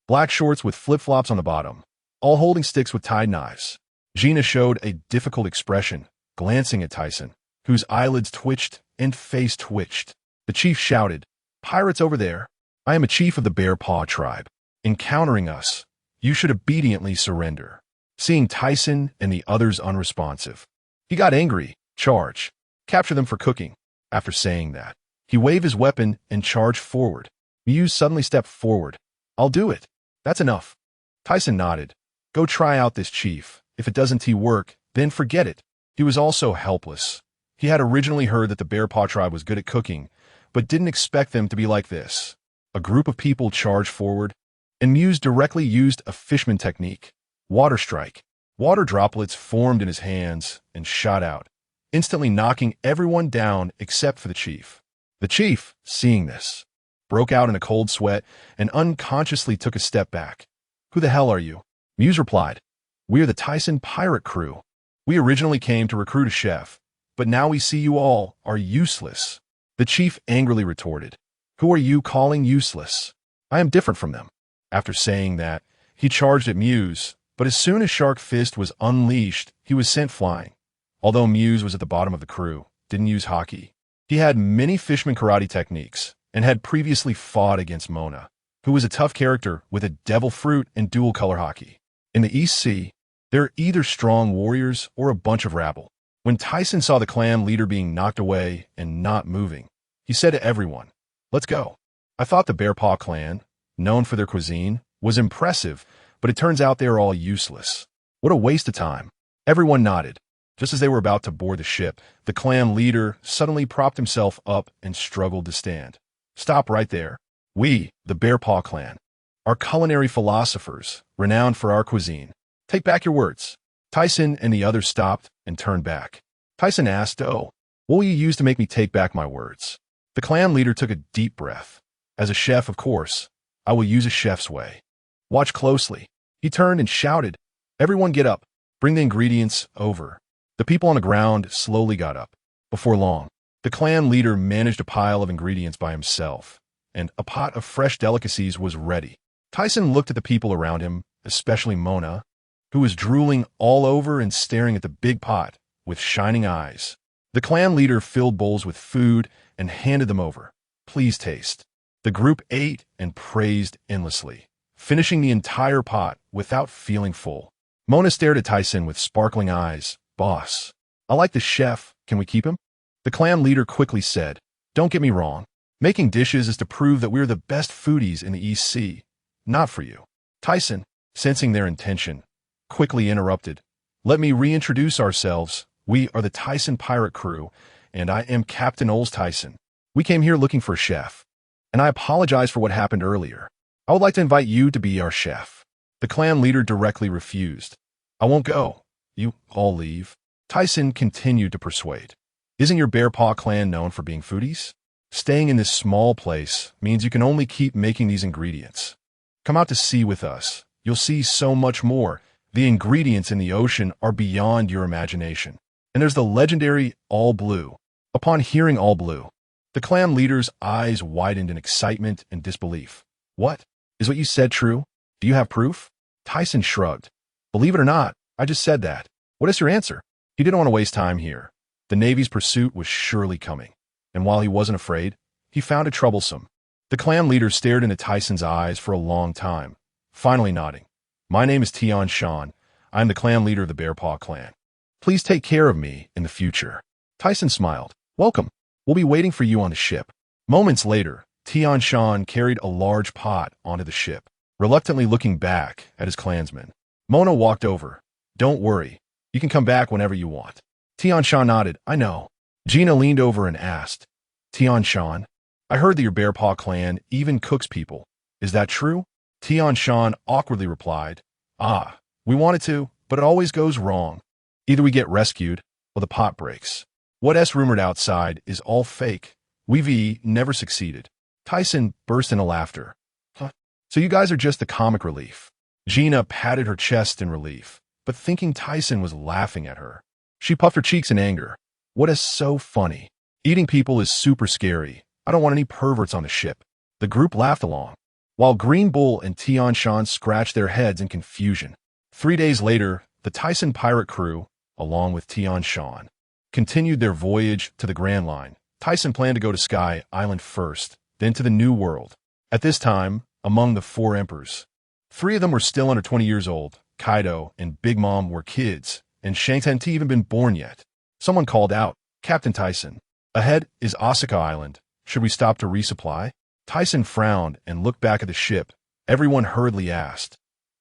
black shorts with flip-flops on the bottom, all holding sticks with tied knives. Gina showed a difficult expression, glancing at Tyson, whose eyelids twitched and face twitched. The chief shouted, "Pirates over there! I am a chief of the Bear Paw tribe. Encountering us, you should obediently surrender." Seeing Tyson and the others unresponsive, he got angry. "Charge. Capture them for cooking." After saying that, he waved his weapon and charged forward. Muse suddenly stepped forward. "I'll do it. That's enough." Tyson nodded. "Go try out this chief. If it doesn't work, then forget it." He was also helpless. He had originally heard that the Bear Paw tribe was good at cooking, but didn't expect them to be like this. A group of people charged forward, and Muse directly used a fishman technique, water strike. Water droplets formed in his hands and shot out, instantly knocking everyone down except for the chief. The chief, seeing this, broke out in a cold sweat and unconsciously took a step back. "Who the hell are you?" Muse replied, "We're the Tyson pirate crew. We originally came to recruit a chef, but now we see you all are useless." The chief angrily retorted, "Who are you calling useless? I am different from them." After saying that, he charged at Muse, but as soon as Shark Fist was unleashed, he was sent flying. Although Muse was at the bottom of the crew, didn't use hockey. He had many fishman karate techniques and had previously fought against Mona, who was a tough character with a devil fruit and dual color hockey. In the East Sea, there are either strong warriors or a bunch of rabble. When Tyson saw the clan leader being knocked away and not moving, he said to everyone, "Let's go." I thought the Bear Paw clan, known for their cuisine, was impressive, but it turns out they are all useless. What a waste of time. Everyone nodded. Just as they were about to board the ship, the clan leader suddenly propped himself up and struggled to stand. "Stop right there. We, the Bear Paw clan, are culinary philosophers, renowned for our cuisine. Take back your words." Tyson and the others stopped and turned back. Tyson asked, "Oh, what will you use to make me take back my words?" The clan leader took a deep breath. "As a chef, of course, I will use a chef's way. Watch closely." He turned and shouted, "Everyone get up. Bring the ingredients over." The people on the ground slowly got up. Before long, the clan leader managed a pile of ingredients by himself, and a pot of fresh delicacies was ready. Tyson looked at the people around him, especially Mona, who was drooling all over and staring at the big pot with shining eyes. The clan leader filled bowls with food and handed them over. "Please taste." The group ate and praised endlessly, finishing the entire pot without feeling full. Mona stared at Tyson with sparkling eyes. "Boss, I like the chef. Can we keep him?" The clan leader quickly said, "Don't get me wrong. Making dishes is to prove that we're the best foodies in the East Sea. Not for you." Tyson, sensing their intention, quickly interrupted. "Let me reintroduce ourselves. We are the Tyson pirate crew, and I am Captain Aurs Tisen. We came here looking for a chef, and I apologize for what happened earlier. I would like to invite you to be our chef." The clan leader directly refused. "I won't go. You all leave." Tyson continued to persuade. "Isn't your Bear Paw clan known for being foodies? Staying in this small place means you can only keep making these ingredients. Come out to sea with us. You'll see so much more. The ingredients in the ocean are beyond your imagination. And there's the legendary All Blue. Upon hearing All Blue, the clan leader's eyes widened in excitement and disbelief. What? Is what you said true? Do you have proof? Thiesen shrugged. Believe it or not, I just said that. What is your answer? He didn't want to waste time here. The Navy's pursuit was surely coming. And while he wasn't afraid, he found it troublesome. The clan leader stared into Thiesen's eyes for a long time, finally nodding. My name is Tian Shan. I am the clan leader of the Bearpaw clan. Please take care of me in the future. Thiesen smiled. Welcome. We'll be waiting for you on the ship. Moments later, Tian Shan carried a large pot onto the ship, reluctantly looking back at his clansmen. Mona walked over. Don't worry. You can come back whenever you want. Tian Shan nodded. I know. Gina leaned over and asked, Tian Shan, I heard that your Bearpaw clan even cooks people. Is that true? Tian Shan awkwardly replied, we wanted to, but it always goes wrong. Either we get rescued, or the pot breaks. What rumored outside is all fake. We've never succeeded. Thiesen burst into laughter. Huh? So you guys are just the comic relief. Gina patted her chest in relief, but thinking Thiesen was laughing at her. She puffed her cheeks in anger. What is so funny? Eating people is super scary. I don't want any perverts on the ship. The group laughed along, while Green Bull and Tian Shan scratched their heads in confusion. 3 days later, the Thiesen pirate crew, along with Tian Shan, continued their voyage to the Grand Line. Thiesen planned to go to Sky Island first, then to the New World. At this time, among the 4 emperors, 3 of them were still under 20 years old. Kaido and Big Mom were kids, and Shanks hadn't even been born yet. Someone called out, Captain Thiesen, ahead is Osaka Island. Should we stop to resupply? Thiesen frowned and looked back at the ship. Everyone hurriedly asked,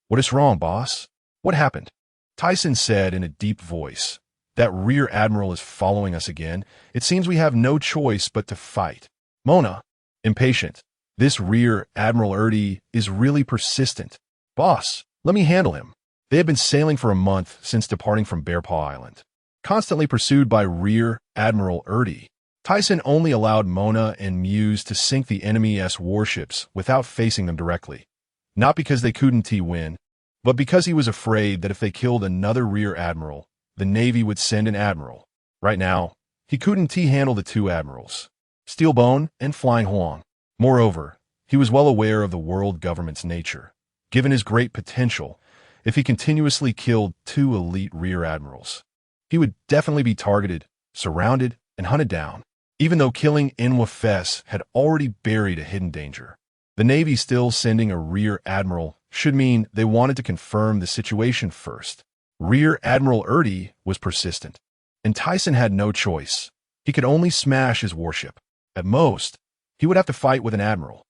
What is wrong, boss? What happened? Thiesen said in a deep voice, That Rear Admiral is following us again. It seems we have no choice but to fight. Mona, impatient. This Rear Admiral Erdi is really persistent. Boss, let me handle him. They have been sailing for a month since departing from Bearpaw Island, constantly pursued by Rear Admiral Erdi. Thiesen only allowed Mona and Muse to sink the enemy's warships without facing them directly. Not because they couldn't win, but because he was afraid that if they killed another Rear Admiral, the Navy would send an admiral. Right now, he couldn't handle the 2 admirals, Steelbone and Flying Huang. Moreover, he was well aware of the world government's nature. Given his great potential, if he continuously killed 2 elite Rear Admirals, he would definitely be targeted, surrounded, and hunted down. Even though killing Enwa Fess had already buried a hidden danger, the Navy still sending a Rear Admiral should mean they wanted to confirm the situation first. Rear Admiral Erdi was persistent, and Thiesen had no choice. He could only smash his warship. At most, he would have to fight with an admiral.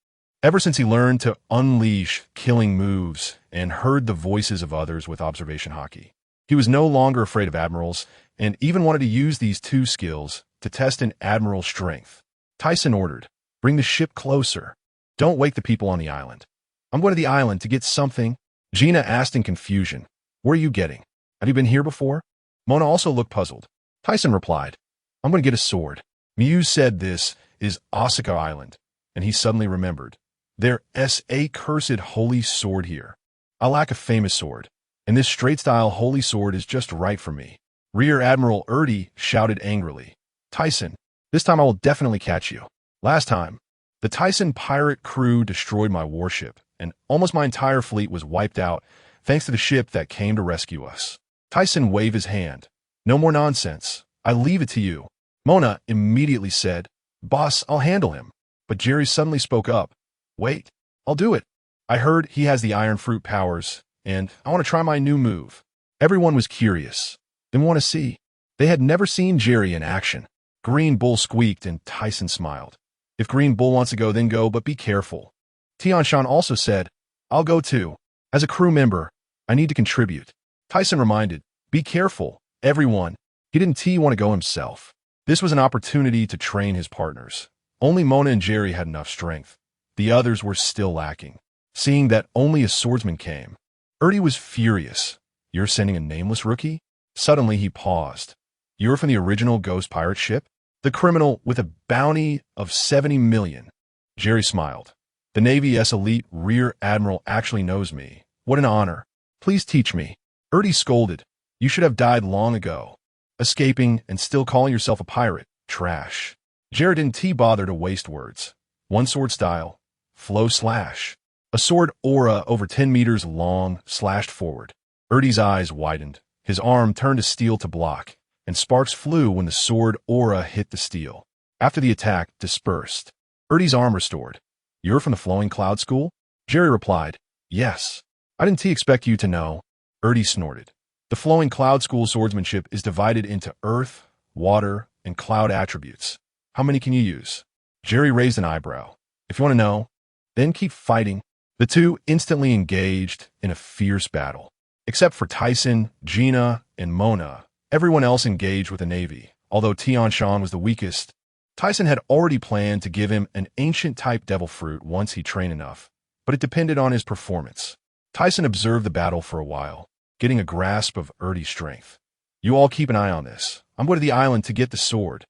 Ever since he learned to unleash killing moves and heard the voices of others with observation hockey, he was no longer afraid of admirals and even wanted to use these 2 skills to test an admiral's strength. Thiesen ordered, Bring the ship closer. Don't wake the people on the island. I'm going to the island to get something. Gina asked in confusion, Where are you getting? Have you been here before? Mona also looked puzzled. Thiesen replied, I'm going to get a sword. Muse said this is Osaka Island, and he suddenly remembered. There's a cursed holy sword here. I lack a famous sword, and this straight-style holy sword is just right for me. Rear Admiral Erdi shouted angrily, Thiesen, this time I will definitely catch you. Last time, the Thiesen pirate crew destroyed my warship, and almost my entire fleet was wiped out thanks to the ship that came to rescue us. Thiesen waved his hand. No more nonsense. I leave it to you. Mona immediately said, Boss, I'll handle him. But Jerry suddenly spoke up. Wait, I'll do it. I heard he has the Iron Fruit powers, and I want to try my new move. Everyone was curious. They want to see. They had never seen Jerry in action. Green Bull squeaked and Thiesen smiled. If Green Bull wants to go, then go, but be careful. Tian Shan also said, I'll go too. As a crew member, I need to contribute. Thiesen reminded, be careful, everyone. He didn't want to go himself. This was an opportunity to train his partners. Only Mona and Jerry had enough strength. The others were still lacking. Seeing that only a swordsman came, Erdi was furious. You're sending a nameless rookie? Suddenly he paused. You're from the original Ghost pirate ship? The criminal with a bounty of 70 million. Jerry smiled. The Navy's elite rear admiral actually knows me. What an honor. Please teach me. Erdy scolded. You should have died long ago. Escaping and still calling yourself a pirate. Trash. Jerry didn't bother to waste words. One sword style. Flow slash. A sword aura over 10 meters long slashed forward. Erdy's eyes widened. His arm turned to steel to block, and sparks flew when the sword aura hit the steel. After the attack dispersed, Erdy's arm restored. You're from the Flowing Cloud School? Jerry replied, Yes. I didn't expect you to know. Erdy snorted. The Flowing Cloud School swordsmanship is divided into earth, water, and cloud attributes. How many can you use? Jerry raised an eyebrow. If you want to know, then keep fighting. The two instantly engaged in a fierce battle. Except for Thiesen, Gina, and Mona, everyone else engaged with the Navy. Although Tianshan was the weakest, Thiesen had already planned to give him an ancient-type devil fruit once he trained enough, but it depended on his performance. Thiesen observed the battle for a while, getting a grasp of Erdy's strength. You all keep an eye on this. I'm going to the island to get the sword.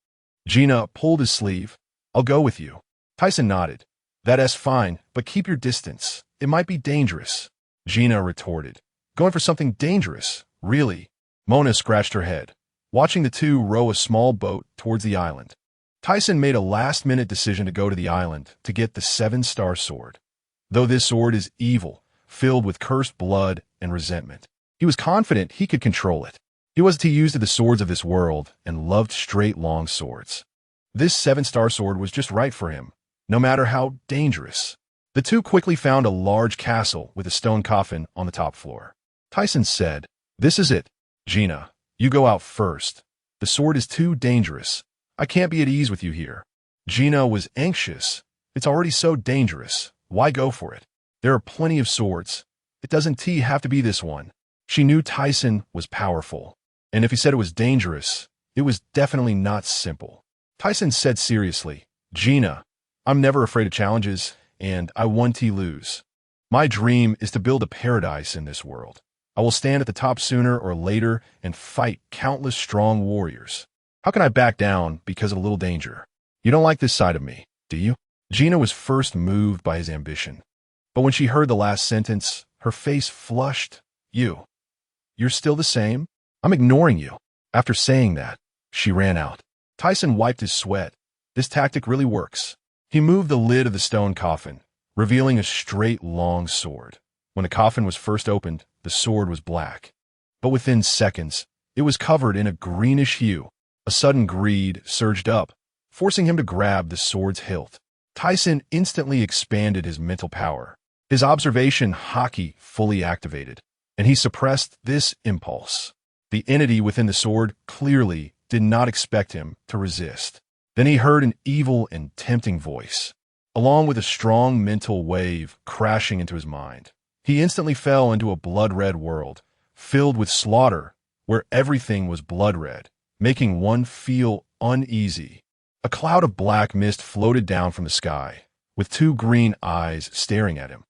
Gina pulled his sleeve. I'll go with you. Thiesen nodded. That's fine, but keep your distance. It might be dangerous. Gina retorted. Going for something dangerous? Really? Mona scratched her head, watching the two row a small boat towards the island. Thiesen made a last-minute decision to go to the island to get the 7-star sword. Though this sword is evil, filled with cursed blood and resentment, he was confident he could control it. He wasn't used to the swords of this world and loved straight, long swords. This 7-star sword was just right for him, no matter how dangerous. The two quickly found a large castle with a stone coffin on the top floor. Thiesen said, This is it. Gina, you go out first. The sword is too dangerous. I can't be at ease with you here. Gina was anxious. It's already so dangerous. Why go for it? There are plenty of swords. It doesn't have to be this one. She knew Thiesen was powerful, and if he said it was dangerous, it was definitely not simple. Thiesen said seriously, Gina, I'm never afraid of challenges, and I want to lose. My dream is to build a paradise in this world. I will stand at the top sooner or later and fight countless strong warriors. How can I back down because of a little danger? You don't like this side of me, do you? Gina was first moved by his ambition, but when she heard the last sentence, her face flushed. You're still the same? I'm ignoring you. After saying that, she ran out. Thiesen wiped his sweat. This tactic really works. He moved the lid of the stone coffin, revealing a straight, long sword. When the coffin was first opened, the sword was black. But within seconds, it was covered in a greenish hue. A sudden greed surged up, forcing him to grab the sword's hilt. Thiesen instantly expanded his mental power. His observation haki fully activated, and he suppressed this impulse. The entity within the sword clearly did not expect him to resist. Then he heard an evil and tempting voice, along with a strong mental wave crashing into his mind. He instantly fell into a blood-red world, filled with slaughter, where everything was blood-red, making one feel uneasy. A cloud of black mist floated down from the sky, with two green eyes staring at him.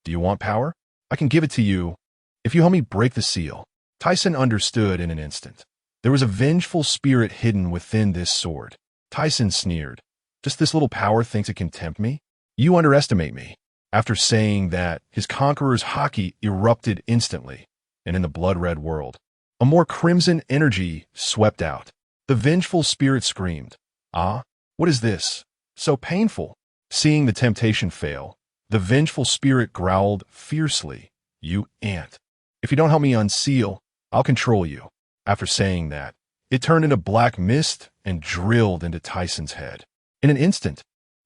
Do you want power? I can give it to you, if you help me break the seal. Thiesen understood in an instant. There was a vengeful spirit hidden within this sword. Thiesen sneered. Just this little power thinks it can tempt me? You underestimate me. After saying that, his conqueror's haki erupted instantly, and in the blood-red world, a more crimson energy swept out. The vengeful spirit screamed, Ah, what is this? So painful. Seeing the temptation fail, the vengeful spirit growled fiercely, You ant. If you don't help me unseal, I'll control you. After saying that, it turned into black mist and drilled into Thiesen's head. In an instant,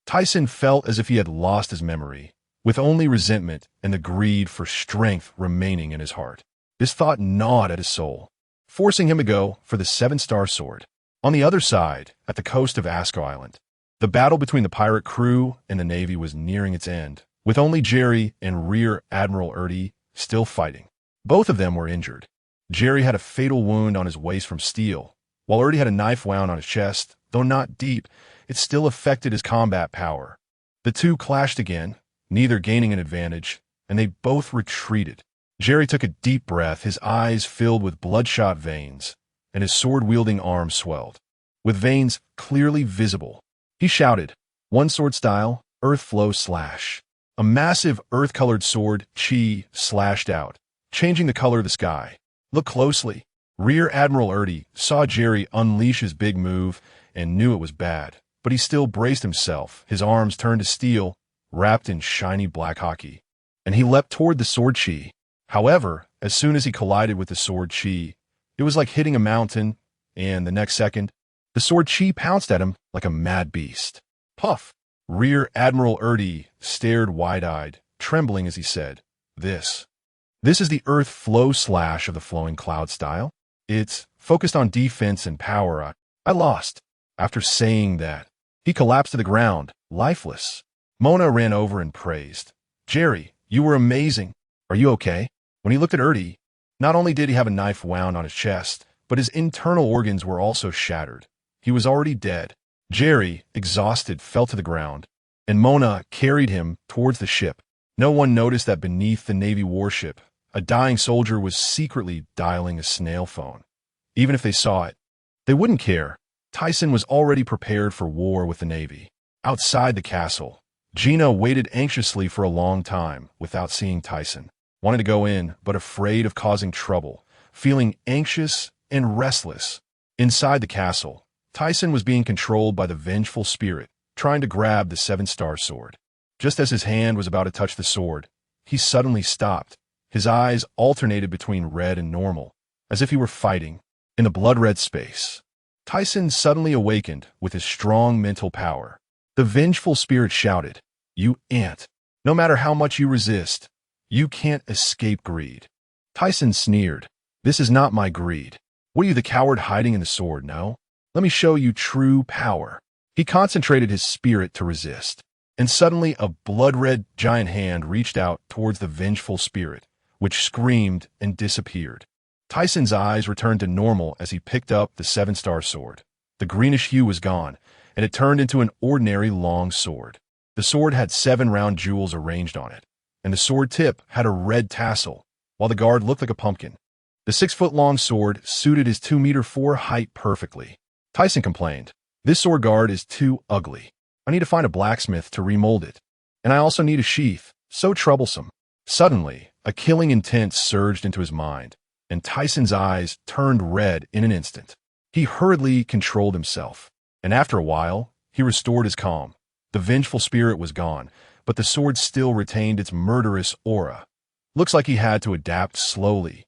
Thiesen felt as if he had lost his memory, with only resentment and the greed for strength remaining in his heart. This thought gnawed at his soul, forcing him to go for the 7-star sword. On the other side, at the coast of Asko Island, the battle between the pirate crew and the Navy was nearing its end, with only Jerry and Rear Admiral Erdy still fighting. Both of them were injured. Jerry had a fatal wound on his waist from steel, while Erdy had a knife wound on his chest. Though not deep, it still affected his combat power. The two clashed again, neither gaining an advantage, and they both retreated. Jerry took a deep breath, his eyes filled with bloodshot veins, and his sword-wielding arm swelled. with veins clearly visible. He shouted, "One sword style, earth flow slash." A massive earth-colored sword, chi, slashed out, changing the color of the sky. Look closely. Rear Admiral Erty saw Jerry unleash his big move and knew it was bad, but he still braced himself, his arms turned to steel, wrapped in shiny black hockey. And he leapt toward the sword chi. However, as soon as he collided with the sword chi, it was like hitting a mountain, and the next second, the sword chi pounced at him like a mad beast. Puff! Rear Admiral Erty stared wide-eyed, trembling as he said, This is the earth flow slash of the flowing cloud style. It's focused on defense and power. I lost." After saying that, he collapsed to the ground, lifeless. Mona ran over and praised, "Jerry, you were amazing. Are you okay?" When he looked at Erty, not only did he have a knife wound on his chest, but his internal organs were also shattered. He was already dead. Jerry, exhausted, fell to the ground, and Mona carried him towards the ship. No one noticed that beneath the Navy warship, a dying soldier was secretly dialing a snail phone. Even if they saw it, they wouldn't care. Thiesen was already prepared for war with the Navy. Outside the castle, Gina waited anxiously for a long time without seeing Thiesen. Wanted to go in, but afraid of causing trouble, feeling anxious and restless. Inside the castle, Thiesen was being controlled by the vengeful spirit, trying to grab the seven-star sword. Just as his hand was about to touch the sword, he suddenly stopped. His eyes alternated between red and normal, as if he were fighting. In the blood-red space, Thiesen suddenly awakened with his strong mental power. The vengeful spirit shouted, "You ant! No matter how much you resist, you can't escape greed." Thiesen sneered, "This is not my greed. What are you, the coward hiding in the sword, no? Let me show you true power." He concentrated his spirit to resist, and suddenly a blood-red giant hand reached out towards the vengeful spirit, which screamed and disappeared. Thiesen's eyes returned to normal as he picked up the seven-star sword. The greenish hue was gone, and it turned into an ordinary long sword. The sword had 7 round jewels arranged on it, and the sword tip had a red tassel, while the guard looked like a pumpkin. The 6-foot-long sword suited his 2-meter-4 height perfectly. Thiesen complained, "This sword guard is too ugly. I need to find a blacksmith to remold it. And I also need a sheath. So troublesome." Suddenly, a killing intent surged into his mind, and Thiesen's eyes turned red in an instant. He hurriedly controlled himself, and after a while, he restored his calm. The vengeful spirit was gone, but the sword still retained its murderous aura. Looks like he had to adapt slowly.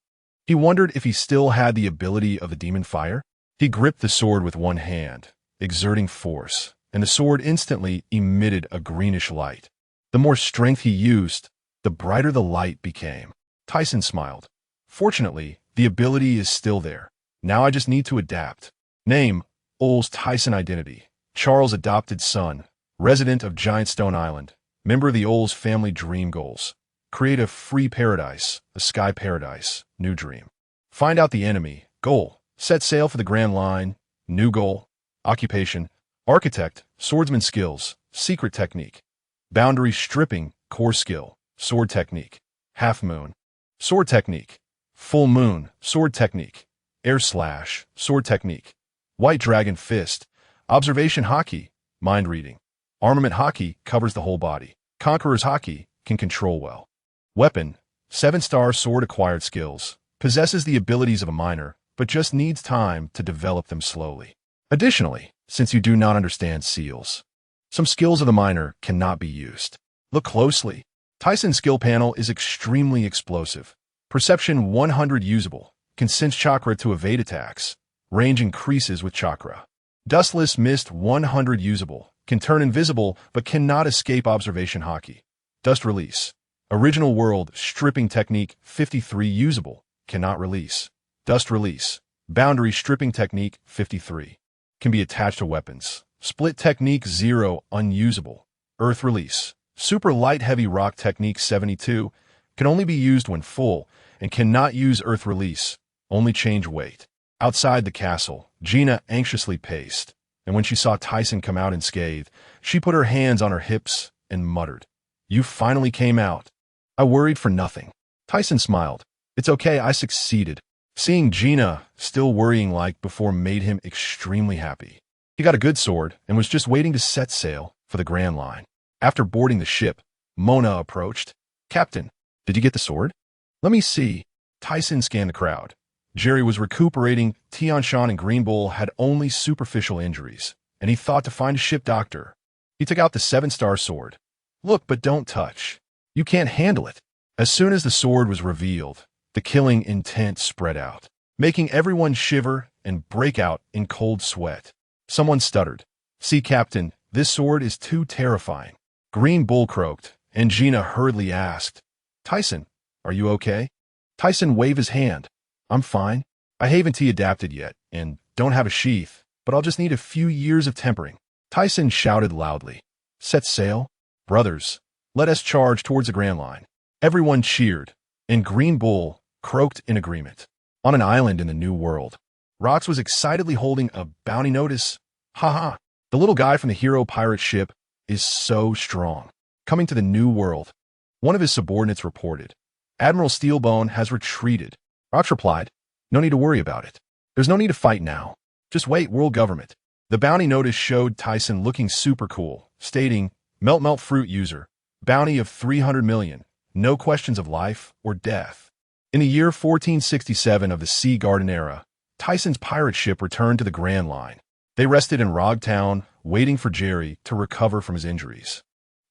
He wondered if he still had the ability of the demon fire. He gripped the sword with one hand, exerting force, and the sword instantly emitted a greenish light. The more strength he used, the brighter the light became. Thiesen smiled. "Fortunately, the ability is still there. Now I just need to adapt." Name, Aurs Tisen. Identity, Charles' adopted son, resident of Giant Stone Island, member of the Aurs family. Dream goals: create a free paradise, a sky paradise, new dream. Find out the enemy, goal: set sail for the Grand Line, new goal. Occupation: architect, swordsman skills, secret technique. Boundary stripping, core skill, sword technique. Half moon, sword technique. Full moon, sword technique. Air slash, sword technique. White dragon fist, observation hockey, mind reading. Armament hockey covers the whole body. Conqueror's hockey can control well. Weapon, 7-star sword. Acquired skills, possesses the abilities of a miner, but just needs time to develop them slowly. Additionally, since you do not understand seals, some skills of the miner cannot be used. Look closely. Thiesen's skill panel is extremely explosive. Perception 100 usable, can sense chakra to evade attacks. Range increases with chakra. Dustless mist 100 usable, can turn invisible but cannot escape observation hockey. Dust release. Original world stripping technique 53 usable, cannot release. Dust release. Boundary stripping technique 53. Can be attached to weapons. Split technique 0 unusable. Earth release. Super light heavy rock technique 72 can only be used when full and cannot use earth release, only change weight. Outside the castle, Gina anxiously paced, and when she saw Thiesen come out unscathed, she put her hands on her hips and muttered, "You finally came out. I worried for nothing." Thiesen smiled. "It's okay, I succeeded." Seeing Gina still worrying like before made him extremely happy. He got a good sword and was just waiting to set sail for the Grand Line. After boarding the ship, Mona approached. "Captain, did you get the sword?" "Let me see." Thiesen scanned the crowd. Jerry was recuperating. Tianshan and Green Bull had only superficial injuries, and he thought to find a ship doctor. He took out the 7-star sword. "Look, but don't touch. You can't handle it." As soon as the sword was revealed, the killing intent spread out, making everyone shiver and break out in cold sweat. Someone stuttered. "See, Captain, this sword is too terrifying." Green Bull croaked, and Gina hurriedly asked, "Thiesen, are you okay?" Thiesen waved his hand. "I'm fine. I haven't adapted yet, and don't have a sheath, but I'll just need a few years of tempering." Thiesen shouted loudly, "Set sail. Brothers, let us charge towards the Grand Line." Everyone cheered, and Green Bull croaked in agreement. On an island in the New World, Rox was excitedly holding a bounty notice. "Ha! The little guy from the hero pirate ship is so strong." Coming to the New World, one of his subordinates reported, "Admiral Steelbone has retreated." Rox replied, "No need to worry about it. There's no need to fight now. Just wait, world government." The bounty notice showed Thiesen looking super cool, stating, Melt fruit user, bounty of 300 million, no questions of life or death." In the year 1467 of the Sea Garden era, Thiesen's pirate ship returned to the Grand Line. They rested in Rog Town, waiting for Jerry to recover from his injuries.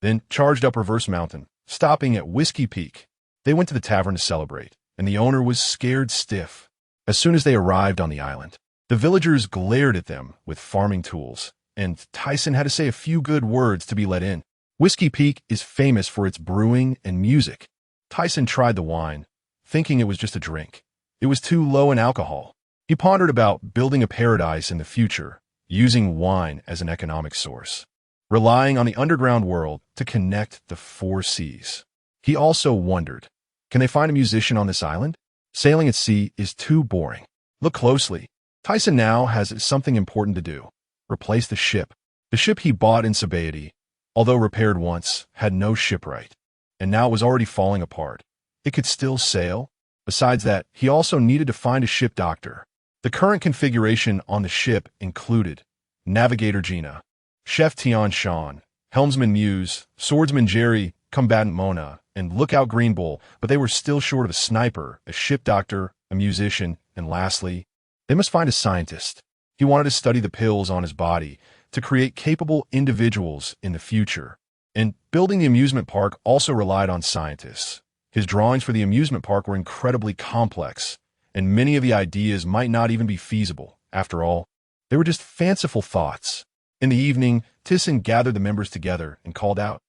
Then charged up Reverse Mountain, stopping at Whiskey Peak. They went to the tavern to celebrate, and the owner was scared stiff. As soon as they arrived on the island, the villagers glared at them with farming tools, and Thiesen had to say a few good words to be let in. Whiskey Peak is famous for its brewing and music. Thiesen tried the wine, thinking it was just a drink. It was too low in alcohol. He pondered about building a paradise in the future, using wine as an economic source, relying on the underground world to connect the 4 seas. He also wondered, can they find a musician on this island? Sailing at sea is too boring. Look closely. Thiesen now has something important to do. Replace the ship. The ship he bought in Sabaody, although repaired once, had no shipwright, and now was already falling apart. It could still sail. Besides that, he also needed to find a ship doctor. The current configuration on the ship included Navigator Gina, Chef Tianshan, Helmsman Muse, Swordsman Jerry, Combatant Mona, and Lookout Green Bull, but they were still short of a sniper, a ship doctor, a musician, and lastly, they must find a scientist. He wanted to study the pills on his body to create capable individuals in the future. And building the amusement park also relied on scientists. His drawings for the amusement park were incredibly complex, and many of the ideas might not even be feasible. After all, they were just fanciful thoughts. In the evening, Thiesen gathered the members together and called out,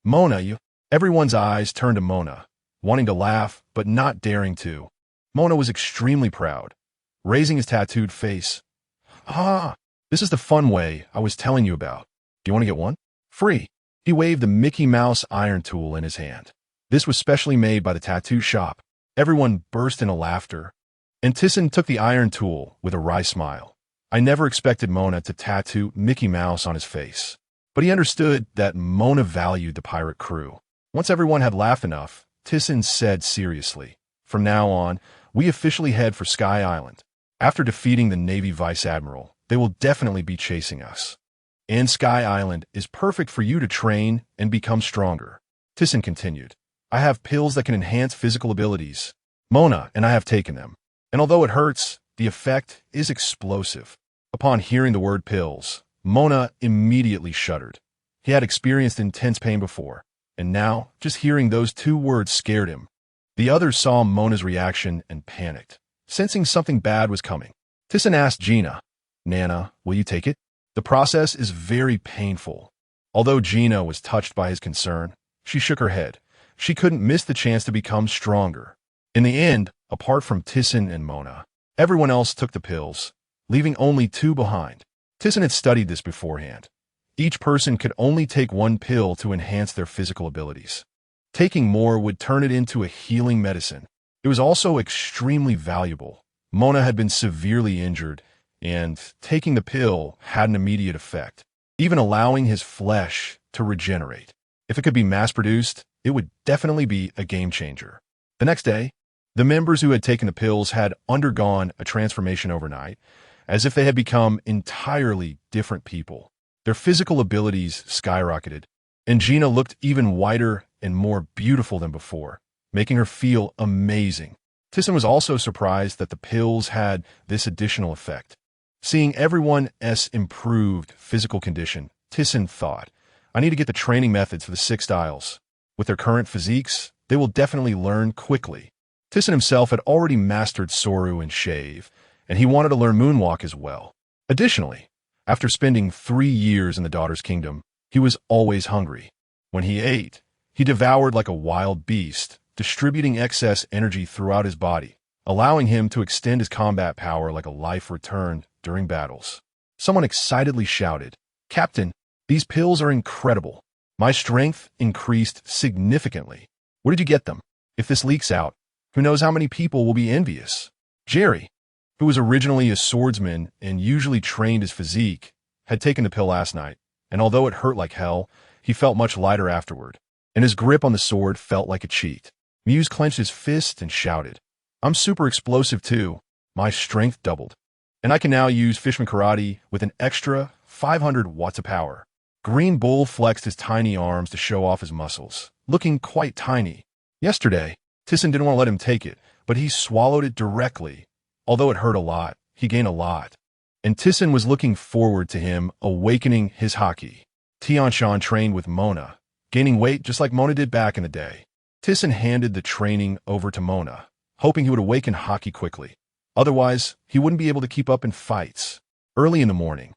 "Mona, you." Everyone's eyes turned to Mona, wanting to laugh, but not daring to. Mona was extremely proud, raising his tattooed face. "Ah, this is the fun way I was telling you about. Do you want to get one? Free." He waved the Mickey Mouse iron tool in his hand. This was specially made by the tattoo shop. Everyone burst into laughter, and Thiesen took the iron tool with a wry smile. I never expected Mona to tattoo Mickey Mouse on his face, but he understood that Mona valued the pirate crew. Once everyone had laughed enough, Thiesen said seriously, "From now on, we officially head for Sky Island. After defeating the Navy Vice Admiral, they will definitely be chasing us. And Sky Island is perfect for you to train and become stronger." Thiesen continued, "I have pills that can enhance physical abilities. Mona and I have taken them, and although it hurts, the effect is explosive." Upon hearing the word pills, Mona immediately shuddered. He had experienced intense pain before, and now just hearing those 2 words scared him. The others saw Mona's reaction and panicked, sensing something bad was coming. Thiesen asked Gina, "Nana, will you take it? The process is very painful." Although Gina was touched by his concern, she shook her head. She couldn't miss the chance to become stronger. In the end, apart from Thiesen and Mona, everyone else took the pills, leaving only 2 behind. Thiesen had studied this beforehand. Each person could only take 1 pill to enhance their physical abilities. Taking more would turn it into a healing medicine. It was also extremely valuable. Mona had been severely injured, and taking the pill had an immediate effect, even allowing his flesh to regenerate. If it could be mass-produced, it would definitely be a game changer. The next day, the members who had taken the pills had undergone a transformation overnight. as if they had become entirely different people. Their physical abilities skyrocketed, and Gina looked even whiter and more beautiful than before, making her feel amazing. Thiesen was also surprised that the pills had this additional effect. Seeing everyone's improved physical condition, Thiesen thought, I need to get the training methods for the 6 styles. With their current physiques, they will definitely learn quickly. Thiesen himself had already mastered Soru and Shave, and he wanted to learn Moonwalk as well. Additionally, after spending 3 years in the Daughter's Kingdom, he was always hungry. When he ate, he devoured like a wild beast, distributing excess energy throughout his body, allowing him to extend his combat power like a life returned during battles. Someone excitedly shouted, "Captain, these pills are incredible. My strength increased significantly. Where did you get them? If this leaks out, who knows how many people will be envious?" Jerry, who was originally a swordsman and usually trained his physique, had taken the pill last night, and although it hurt like hell, he felt much lighter afterward, and his grip on the sword felt like a cheat. Muse clenched his fist and shouted, "I'm super explosive too. My strength doubled, and I can now use Fishman Karate with an extra 500 watts of power." Green Bull flexed his tiny arms to show off his muscles, looking quite tiny. Yesterday, Thiesen didn't want to let him take it, but he swallowed it directly. Although it hurt a lot, he gained a lot. And Thiesen was looking forward to him awakening his haki. Tianshan trained with Mona, gaining weight just like Mona did back in the day. Thiesen handed the training over to Mona, hoping he would awaken haki quickly. Otherwise, he wouldn't be able to keep up in fights. Early in the morning,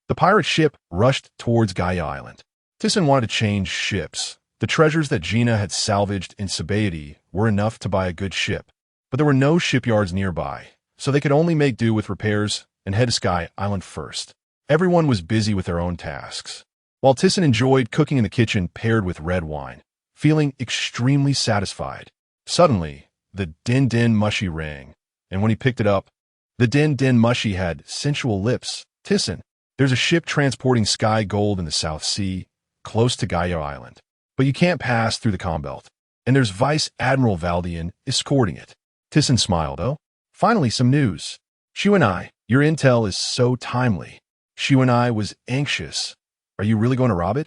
the pirate ship rushed towards Gaia Island. Thiesen wanted to change ships. The treasures that Gina had salvaged in Sabaody were enough to buy a good ship, but there were no shipyards nearby, so they could only make do with repairs and head to Sky Island first. Everyone was busy with their own tasks, while Thiesen enjoyed cooking in the kitchen paired with red wine, feeling extremely satisfied. Suddenly, the din-din mushy rang, and when he picked it up, the din-din mushy had sensual lips. "Thiesen, there's a ship transporting sky gold in the South Sea, close to Gaia Island, but you can't pass through the Combelt, and there's Vice Admiral Valdian escorting it." Thiesen smiled. "Oh, finally some news. Shuanai, your intel is so timely." Shuanai was anxious. "Are you really going to rob it?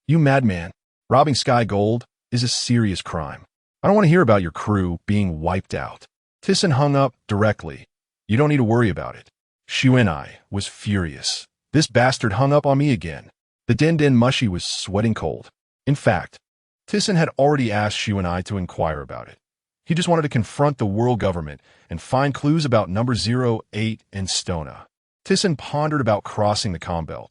You madman. Robbing Sky Gold is a serious crime. I don't want to hear about your crew being wiped out." Thiesen hung up directly. "You don't need to worry about it." Shuanai was furious. "This bastard hung up on me again." The din-din mushy was sweating cold. In fact, Thiesen had already asked Shuanai to inquire about it. He just wanted to confront the world government and find clues about number 08 and Stona. Thiesen pondered about crossing the Combelt.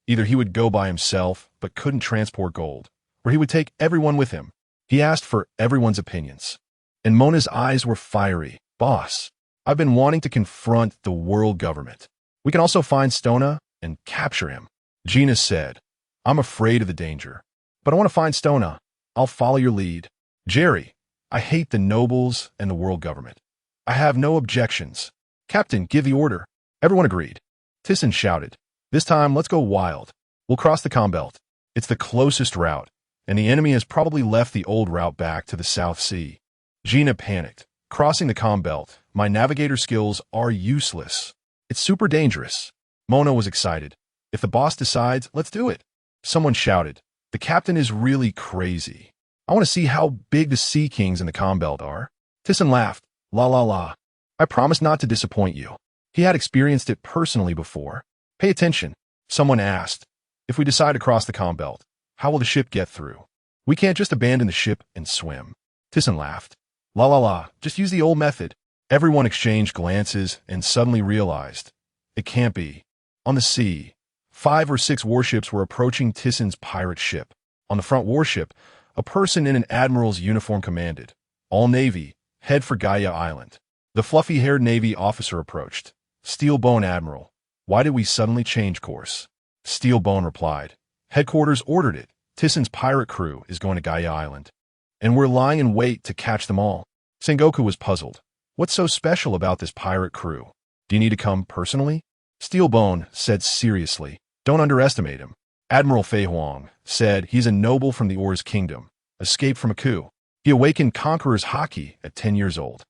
Either he would go by himself but couldn't transport gold, or he would take everyone with him. He asked for everyone's opinions. And Mona's eyes were fiery. "Boss, I've been wanting to confront the world government. We can also find Stona and capture him." Gina said, "I'm afraid of the danger, but I want to find Stona. I'll follow your lead." Jerry, "I hate the nobles and the world government. I have no objections." "Captain, give the order." Everyone agreed. Thiesen shouted, "This time, let's go wild. We'll cross the Combelt. It's the closest route, and the enemy has probably left the old route back to the South Sea." Gina panicked. "Crossing the Combelt, my navigator skills are useless. It's super dangerous." Mona was excited. "If the boss decides, let's do it." Someone shouted, "The captain is really crazy. I want to see how big the Sea Kings in the Combelt are." Thiesen laughed. "La la la. I promise not to disappoint you." He had experienced it personally before. "Pay attention." Someone asked, "If we decide to cross the Combelt, how will the ship get through? We can't just abandon the ship and swim." Thiesen laughed. "La la la, just use the old method." Everyone exchanged glances and suddenly realized, it can't be. On the sea, 5 or 6 warships were approaching Thiesen's pirate ship. On the front warship, a person in an admiral's uniform commanded, "All Navy, head for Gaia Island." The fluffy-haired Navy officer approached. "Steelbone Admiral, why did we suddenly change course?" Steelbone replied, "Headquarters ordered it. Thiesen's pirate crew is going to Gaia Island, and we're lying in wait to catch them all." Sengoku was puzzled. "What's so special about this pirate crew? Do you need to come personally?" Steelbone said seriously, "Don't underestimate him." Admiral Fei Huang said he's a noble from the Aurs Kingdom, escaped from a coup. He awakened Conqueror's Haki at 10 years old.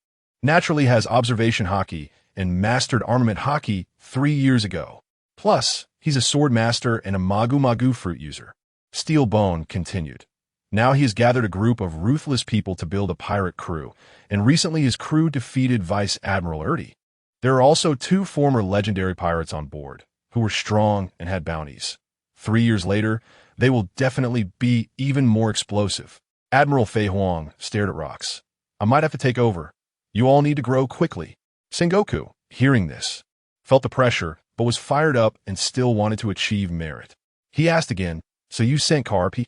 Naturally has observation Haki and mastered armament Haki 3 years ago. Plus, he's a sword master and a magu-magu fruit user. Steel Bone continued. Now he has gathered a group of ruthless people to build a pirate crew, and recently his crew defeated Vice Admiral Erty. There are also 2 former legendary pirates on board, who were strong and had bounties. 3 years later, they will definitely be even more explosive. Admiral Fei Huang stared at Rocks. I might have to take over. You all need to grow quickly. Sengoku, hearing this, felt the pressure, but was fired up and still wanted to achieve merit. He asked again, so you sent Karpi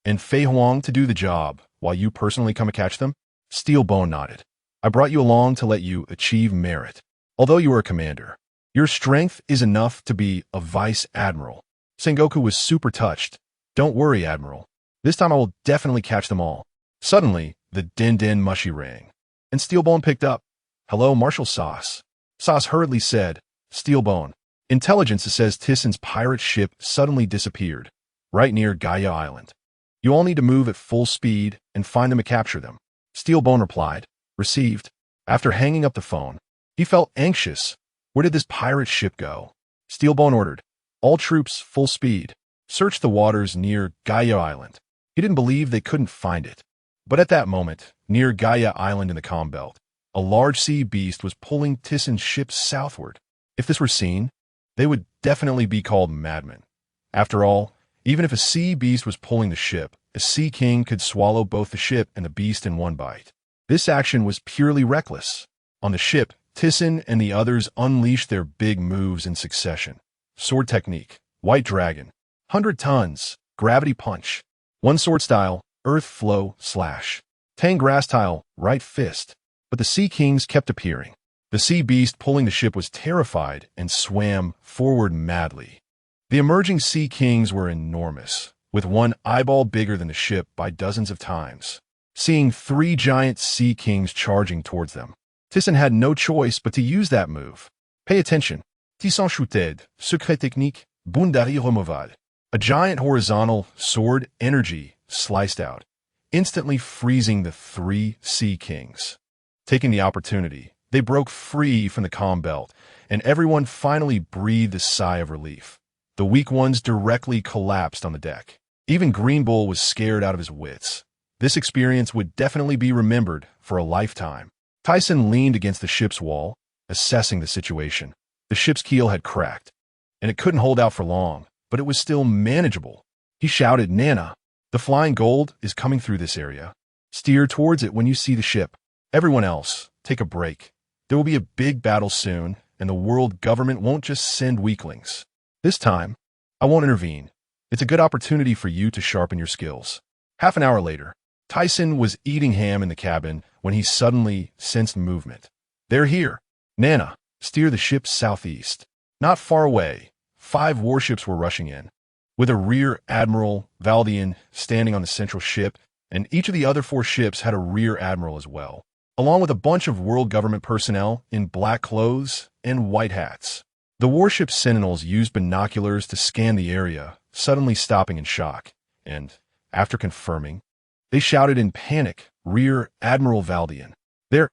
and Fei Huang to do the job, while you personally come and catch them? Steel Bone nodded. I brought you along to let you achieve merit. Although you are a commander, your strength is enough to be a vice admiral. Sengoku was super touched. Don't worry, Admiral. This time I will definitely catch them all. Suddenly, the din-din mushy rang, and Steelbone picked up. Hello, Marshal Sauce. Sauce hurriedly said, Steelbone. Intelligence says Thiesen's pirate ship suddenly disappeared, right near Gaia Island. You all need to move at full speed and find them and capture them. Steelbone replied, received. After hanging up the phone, he felt anxious. Where did this pirate ship go? Steelbone ordered, all troops full speed. Search the waters near Gaia Island. He didn't believe they couldn't find it. But at that moment, near Gaia Island in the calm belt, a large sea beast was pulling Thiesen's ship southward. If this were seen, they would definitely be called madmen. After all, even if a sea beast was pulling the ship, a sea king could swallow both the ship and the beast in one bite. This action was purely reckless. On the ship, Thiesen and the others unleashed their big moves in succession. Sword technique, White Dragon, 100 tons, Gravity Punch. One sword style, Earth Flow Slash. Tang Grass Tile, Right Fist. But the Sea Kings kept appearing. The sea beast pulling the ship was terrified and swam forward madly. The emerging Sea Kings were enormous, with one eyeball bigger than the ship by dozens of times. Seeing 3 giant Sea Kings charging towards them, Thiesen had no choice but to use that move. Pay attention. Thiesen chuted, secret technique, Bundari removal. A giant horizontal sword energy sliced out, instantly freezing the 3 Sea Kings. Taking the opportunity, they broke free from the calm belt, and everyone finally breathed a sigh of relief. The weak ones directly collapsed on the deck. Even Green Bull was scared out of his wits. This experience would definitely be remembered for a lifetime. Thiesen leaned against the ship's wall, assessing the situation. The ship's keel had cracked, and it couldn't hold out for long, but it was still manageable. He shouted, Nana, the flying gold is coming through this area. Steer towards it when you see the ship. Everyone else, take a break. There will be a big battle soon, and the world government won't just send weaklings. This time, I won't intervene. It's a good opportunity for you to sharpen your skills. Half an hour later, Thiesen was eating ham in the cabin when he suddenly sensed movement. They're here. Nana, steer the ship southeast. Not far away, 5 warships were rushing in, with a rear admiral, Valdian, standing on the central ship, and each of the other 4 ships had a rear admiral as well, along with a bunch of world government personnel in black clothes and white hats. The warship sentinels used binoculars to scan the area, suddenly stopping in shock, and, after confirming, they shouted in panic, Rear Admiral Valdian. There's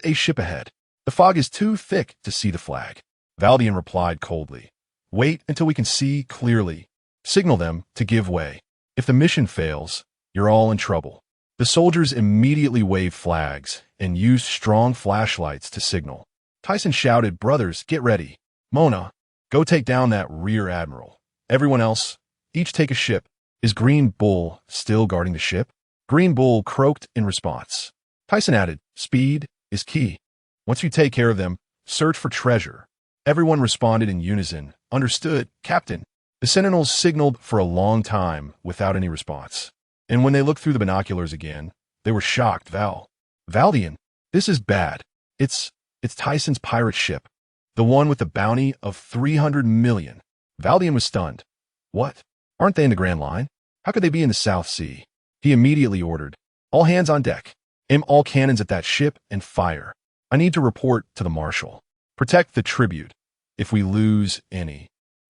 a ship ahead. The fog is too thick to see the flag. Valdian replied coldly. Wait until we can see clearly. Signal them to give way. If the mission fails, you're all in trouble. The soldiers immediately waved flags and used strong flashlights to signal. Thiesen shouted, Brothers, get ready. Mona, go take down that rear admiral. Everyone else, each take a ship. Is Green Bull still guarding the ship? Green Bull croaked in response. Thiesen added, Speed is key. Once you take care of them, search for treasure. Everyone responded in unison. Understood, Captain. The sentinels signaled for a long time without any response. And when they looked through the binoculars again, they were shocked. Valdian, this is bad. It's Thiesen's pirate ship. The one with the bounty of 300 million. Valdian was stunned. What? Aren't they in the Grand Line? How could they be in the South Sea? He immediately ordered, all hands on deck. Aim all cannons at that ship and fire. I need to report to the Marshal. Protect the tribute. If we lose any,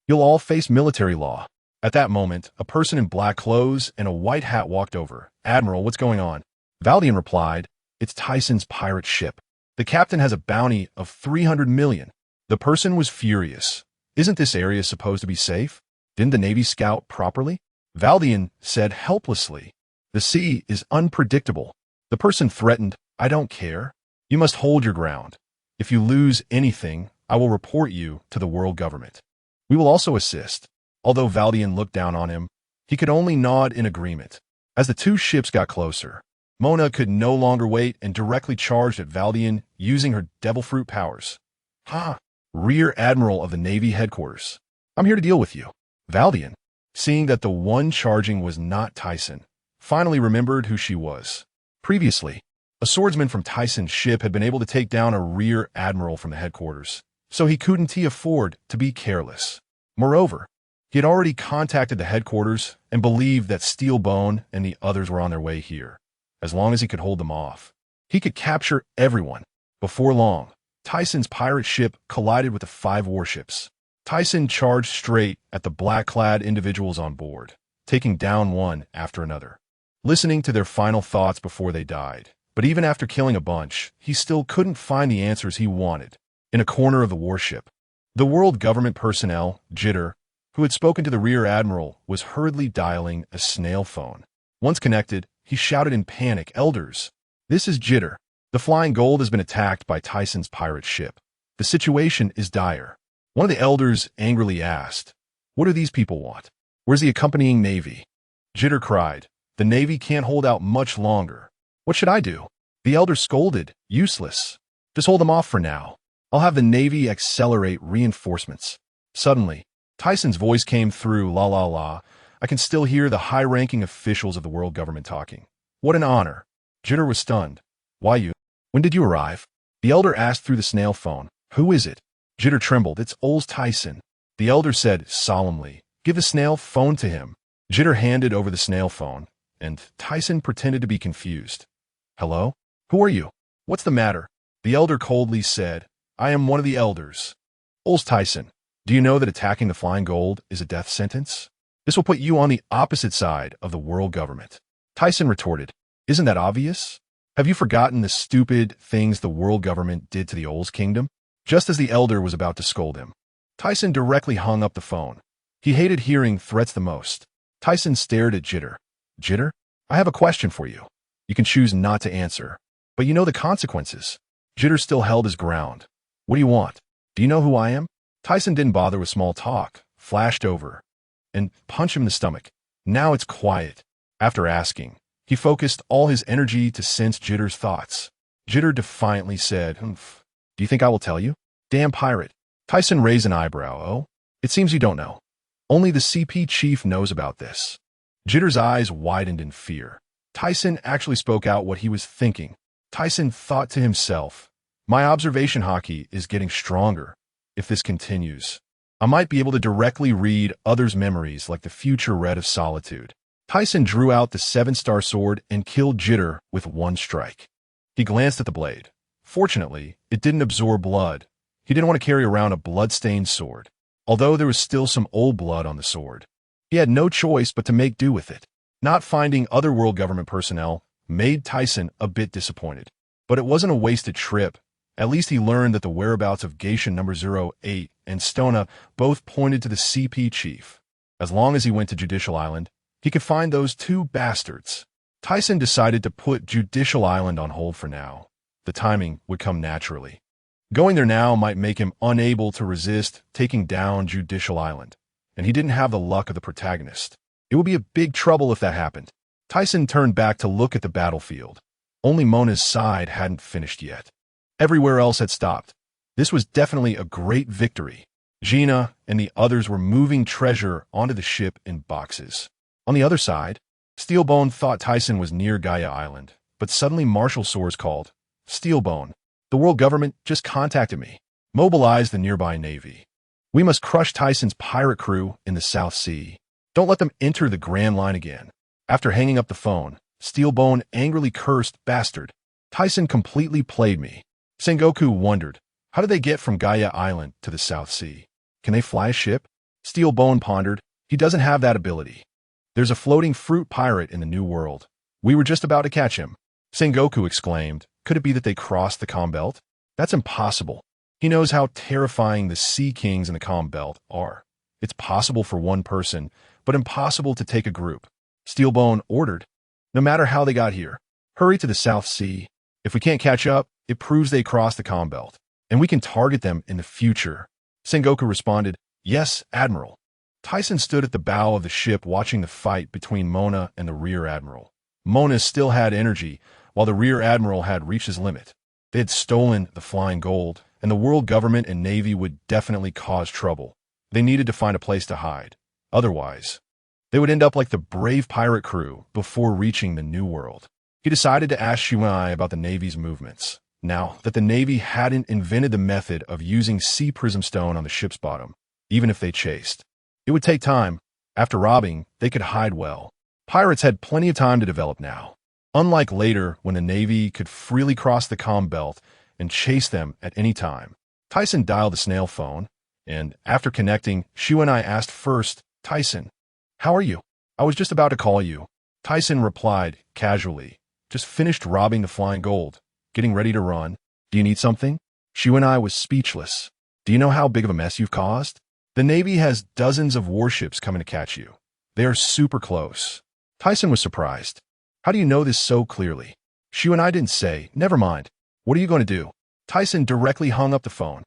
you'll all face military law. At that moment, a person in black clothes and a white hat walked over. Admiral, what's going on? Valdian replied, It's Thiesen's pirate ship. The captain has a bounty of 300 million. The person was furious. Isn't this area supposed to be safe? Didn't the Navy scout properly? Valdian said helplessly. The sea is unpredictable. The person threatened, I don't care. You must hold your ground. If you lose anything, I will report you to the world government. We will also assist. Although Valdian looked down on him, he could only nod in agreement. As the two ships got closer, Mona could no longer wait and directly charged at Valdian using her devil fruit powers. Ha! Rear Admiral of the Navy headquarters. I'm here to deal with you. Valdian, seeing that the one charging was not Thiesen, finally remembered who she was. Previously, a swordsman from Thiesen's ship had been able to take down a rear admiral from the headquarters, so he couldn't afford to be careless. Moreover, he had already contacted the headquarters and believed that Steelbone and the others were on their way here. As long as he could hold them off, he could capture everyone. Before long, Thiesen's pirate ship collided with the 5 warships. Thiesen charged straight at the black-clad individuals on board, taking down one after another, listening to their final thoughts before they died. But even after killing a bunch, he still couldn't find the answers he wanted. In a corner of the warship, the world government personnel, Jitter, who had spoken to the rear admiral, was hurriedly dialing a snail phone. Once connected, he shouted in panic, Elders, this is Jitter. The Flying Gold has been attacked by Thiesen's pirate ship. The situation is dire. One of the elders angrily asked, what do these people want? Where's the accompanying Navy? Jitter cried, the Navy can't hold out much longer. What should I do? The elder scolded, useless. Just hold them off for now. I'll have the Navy accelerate reinforcements. Suddenly, Thiesen's voice came through, la la la. I can still hear the high-ranking officials of the world government talking. What an honor. Jitter was stunned. Why you? When did you arrive? The elder asked through the snail phone. Who is it? Jitter trembled. It's Aurs Tisen. The elder said solemnly, give the snail phone to him. Jitter handed over the snail phone, and Thiesen pretended to be confused. Hello? Who are you? What's the matter? The elder coldly said, I am one of the elders. Aurs Tisen, do you know that attacking the Flying Gold is a death sentence? This will put you on the opposite side of the world government. Thiesen retorted, isn't that obvious? Have you forgotten the stupid things the world government did to the Aurs kingdom? Just as the elder was about to scold him, Thiesen directly hung up the phone. He hated hearing threats the most. Thiesen stared at Jitter. Jitter, I have a question for you. You can choose not to answer, but you know the consequences. Jitter still held his ground. What do you want? Do you know who I am? Thiesen didn't bother with small talk, flashed over, and punched him in the stomach. Now it's quiet. After asking, he focused all his energy to sense Jitter's thoughts. Jitter defiantly said, do you think I will tell you? Damn pirate. Thiesen raised an eyebrow. Oh, it seems you don't know. Only the CP chief knows about this. Jitter's eyes widened in fear. Thiesen actually spoke out what he was thinking. Thiesen thought to himself, my observation hockey is getting stronger. If this continues, I might be able to directly read others' memories like the future Red of Solitude. Thiesen drew out the 7-star sword and killed Jitter with one strike. He glanced at the blade. Fortunately, it didn't absorb blood. He didn't want to carry around a blood-stained sword, although there was still some old blood on the sword. He had no choice but to make do with it. Not finding other world government personnel made Thiesen a bit disappointed. But it wasn't a wasted trip. At least he learned that the whereabouts of Geisha number 08 and Stona both pointed to the CP chief. As long as he went to Judicial Island, he could find those 2 bastards. Thiesen decided to put Judicial Island on hold for now. The timing would come naturally. Going there now might make him unable to resist taking down Judicial Island, and he didn't have the luck of the protagonist. It would be a big trouble if that happened. Thiesen turned back to look at the battlefield. Only Mona's side hadn't finished yet. Everywhere else had stopped. This was definitely a great victory. Gina and the others were moving treasure onto the ship in boxes. On the other side, Steelbone thought Thiesen was near Gaia Island, but suddenly Marshal Soares called, Steelbone, the world government just contacted me. Mobilize the nearby navy. We must crush Thiesen's pirate crew in the South Sea. Don't let them enter the Grand Line again. After hanging up the phone, Steelbone angrily cursed, bastard. Thiesen completely played me. Sengoku wondered, how did they get from Gaia Island to the South Sea? Can they fly a ship? Steelbone pondered, he doesn't have that ability. There's a floating fruit pirate in the New World. We were just about to catch him. Sengoku exclaimed, could it be that they crossed the Combelt? That's impossible. He knows how terrifying the Sea Kings in the Calm Belt are. It's possible for one person, but impossible to take a group. Steelbone ordered. No matter how they got here, hurry to the South Sea. If we can't catch up, it proves they crossed the Calm Belt, and we can target them in the future. Sengoku responded, Yes, Admiral. Tisen stood at the bow of the ship watching the fight between Mona and the Rear Admiral. Mona still had energy, while the Rear Admiral had reached his limit. They had stolen the flying gold, and the world government and navy would definitely cause trouble. They needed to find a place to hide. Otherwise, they would end up like the brave pirate crew before reaching the New World. He decided to ask Shuai about the Navy's movements, now that the Navy hadn't invented the method of using sea prism stone on the ship's bottom, even if they chased. It would take time. After robbing, they could hide well. Pirates had plenty of time to develop now, unlike later when the Navy could freely cross the Calm Belt and chase them at any time. Tisen dialed the snail phone, and after connecting, Shuai asked first, Tisen, how are you? I was just about to call you. Tisen replied, casually, just finished robbing the flying gold, getting ready to run. Do you need something? Shuai was speechless. Do you know how big of a mess you've caused? The Navy has dozens of warships coming to catch you. They are super close. Tisen was surprised. How do you know this so clearly? Shuai didn't say, never mind. What are you going to do? Tisen directly hung up the phone.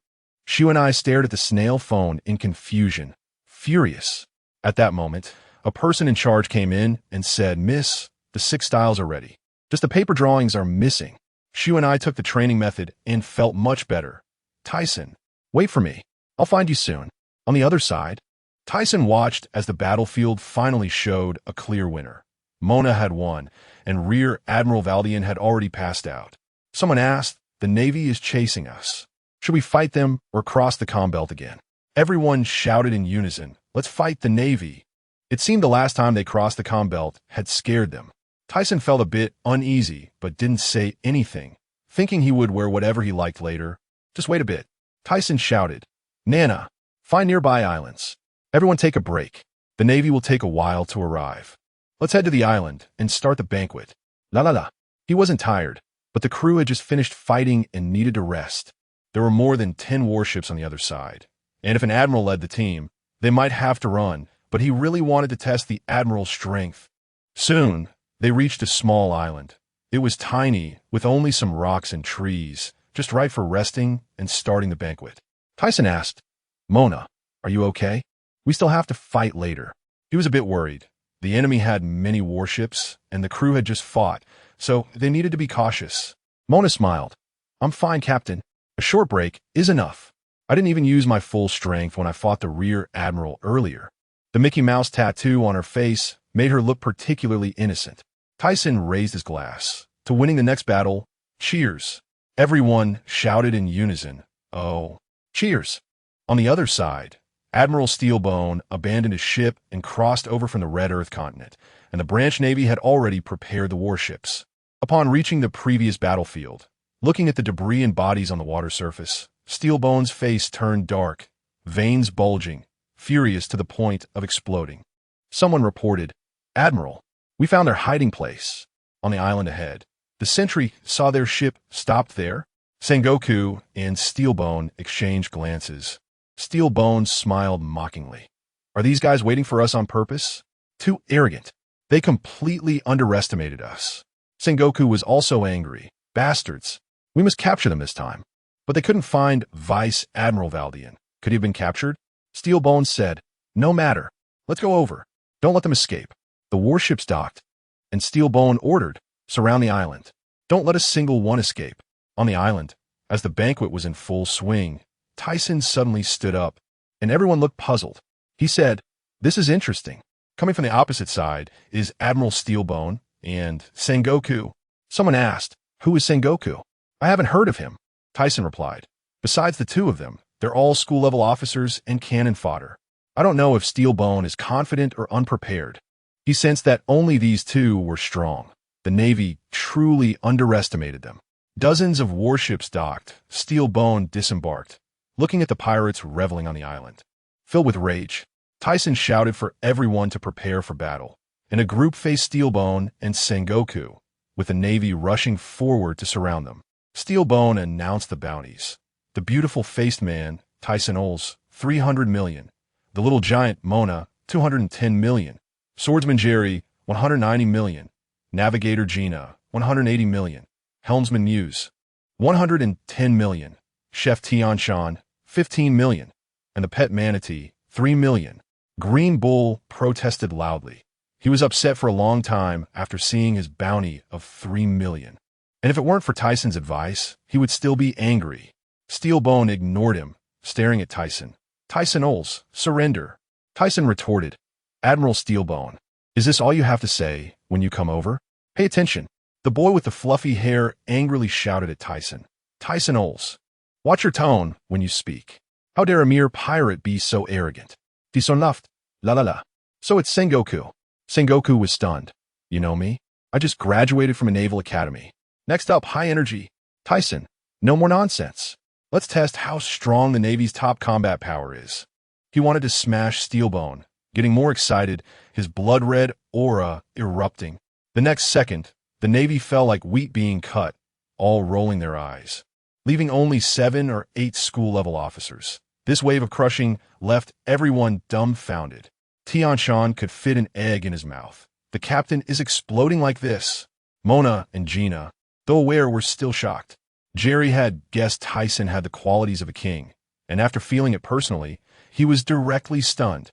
Shuai stared at the snail phone in confusion, furious. At that moment, a person in charge came in and said, Miss, the 6 styles are ready. Just the paper drawings are missing. Shuai took the training method and felt much better. Tisen, wait for me. I'll find you soon. On the other side, Tisen watched as the battlefield finally showed a clear winner. Mona had won, and Rear Admiral Valdian had already passed out. Someone asked, the Navy is chasing us. Should we fight them or cross the Calm Belt again? Everyone shouted in unison, let's fight the Navy. It seemed the last time they crossed the Calm Belt had scared them. Tisen felt a bit uneasy, but didn't say anything, thinking he would wear whatever he liked later. Just wait a bit. Tisen shouted, Nana, find nearby islands. Everyone take a break. The Navy will take a while to arrive. Let's head to the island and start the banquet. La la la. He wasn't tired, but the crew had just finished fighting and needed to rest. There were more than 10 warships on the other side, and if an admiral led the team, they might have to run, but he really wanted to test the admiral's strength. Soon, they reached a small island. It was tiny, with only some rocks and trees, just right for resting and starting the banquet. Tisen asked, Mona, are you okay? We still have to fight later. He was a bit worried. The enemy had many warships, and the crew had just fought, so they needed to be cautious. Mona smiled. I'm fine, Captain. A short break is enough. I didn't even use my full strength when I fought the Rear Admiral earlier. The Mickey Mouse tattoo on her face made her look particularly innocent. Tisen raised his glass. To winning the next battle, cheers. Everyone shouted in unison, oh, cheers. On the other side, Admiral Steelbone abandoned his ship and crossed over from the Red Earth continent, and the Branch Navy had already prepared the warships. Upon reaching the previous battlefield, looking at the debris and bodies on the water surface, Steelbone's face turned dark, veins bulging, furious to the point of exploding. Someone reported, Admiral, we found their hiding place. On the island ahead, the sentry saw their ship stopped there. Sengoku and Steelbone exchanged glances. Steelbone smiled mockingly. Are these guys waiting for us on purpose? Too arrogant. They completely underestimated us. Sengoku was also angry. Bastards. We must capture them this time. But they couldn't find Vice Admiral Valdian. Could he have been captured? Steelbone said, no matter. Let's go over. Don't let them escape. The warships docked. And Steelbone ordered, surround the island. Don't let a single one escape. On the island, as the banquet was in full swing, Tisen suddenly stood up, and everyone looked puzzled. He said, this is interesting. Coming from the opposite side is Admiral Steelbone and Sengoku. Someone asked, who is Sengoku? I haven't heard of him. Tisen replied, besides the two of them, they're all school-level officers and cannon fodder. I don't know if Steelbone is confident or unprepared. He sensed that only these two were strong. The Navy truly underestimated them. Dozens of warships docked. Steelbone disembarked, looking at the pirates reveling on the island. Filled with rage, Tisen shouted for everyone to prepare for battle, and a group faced Steelbone and Sengoku, with the Navy rushing forward to surround them. Steelbone announced the bounties. The beautiful-faced man, Thiesen Aurs, 300 million. The little giant, Mona, 210 million. Swordsman Jerry, 190 million. Navigator Gina, 180 million. Helmsman Muse, 110 million. Chef Tian, 15 million. And the pet manatee, 3 million. Green Bull protested loudly. He was upset for a long time after seeing his bounty of 3 million. And if it weren't for Thiesen's advice, he would still be angry. Steelbone ignored him, staring at Thiesen. Thiesen Aurs, surrender. Thiesen retorted, Admiral Steelbone, is this all you have to say when you come over? Pay attention. The boy with the fluffy hair angrily shouted at Thiesen. Thiesen Aurs, watch your tone when you speak. How dare a mere pirate be so arrogant? Tisonaft, la la la. So it's Sengoku. Sengoku was stunned. You know me? I just graduated from a naval academy. Next up, high energy. Thiesen, no more nonsense. Let's test how strong the Navy's top combat power is. He wanted to smash Steelbone, getting more excited, his blood-red aura erupting. The next second, the Navy fell like wheat being cut, all rolling their eyes, leaving only 7 or 8 school-level officers. This wave of crushing left everyone dumbfounded. Tian could fit an egg in his mouth. The captain is exploding like this. Mona and Gina, though aware, were still shocked. Jerry had guessed Thiesen had the qualities of a king, and after feeling it personally, he was directly stunned.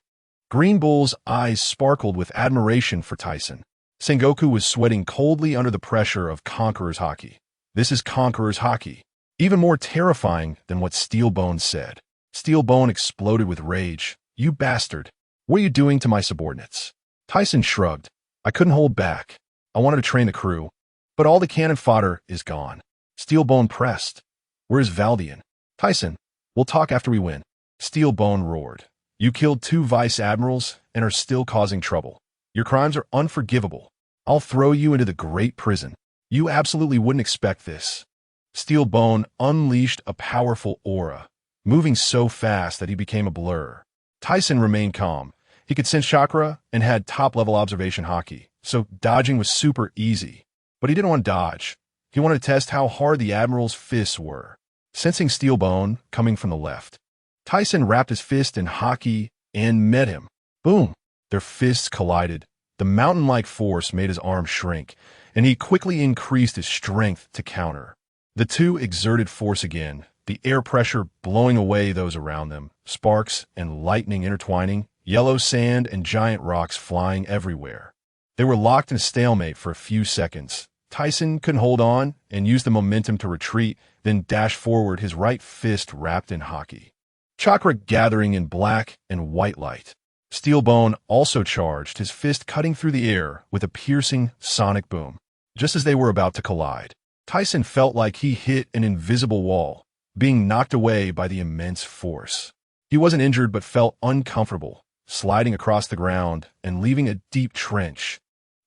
Green Bull's eyes sparkled with admiration for Thiesen. Sengoku was sweating coldly under the pressure of Conqueror's Haki. This is Conqueror's Haki. Even more terrifying than what Steelbone said. Steelbone exploded with rage. You bastard. What are you doing to my subordinates? Thiesen shrugged. I couldn't hold back. I wanted to train the crew, but all the cannon fodder is gone. Steelbone pressed. Where's Valdian? Thiesen, we'll talk after we win. Steelbone roared. You killed 2 vice admirals and are still causing trouble. Your crimes are unforgivable. I'll throw you into the great prison. You absolutely wouldn't expect this. Steelbone unleashed a powerful aura, moving so fast that he became a blur. Thiesen remained calm. He could sense chakra and had top-level observation haki, so dodging was super easy. But he didn't want to dodge. He wanted to test how hard the Admiral's fists were. Sensing Steelbone coming from the left, Thiesen wrapped his fist in haki and met him. Boom! Their fists collided. The mountain-like force made his arm shrink, and he quickly increased his strength to counter. The two exerted force again, the air pressure blowing away those around them, sparks and lightning intertwining, yellow sand and giant rocks flying everywhere. They were locked in a stalemate for a few seconds. Thiesen couldn't hold on and used the momentum to retreat, then dash forward, his right fist wrapped in haki. Chakra gathering in black and white light. Steelbone also charged, his fist cutting through the air with a piercing sonic boom. Just as they were about to collide, Thiesen felt like he hit an invisible wall, being knocked away by the immense force. He wasn't injured but felt uncomfortable, sliding across the ground and leaving a deep trench.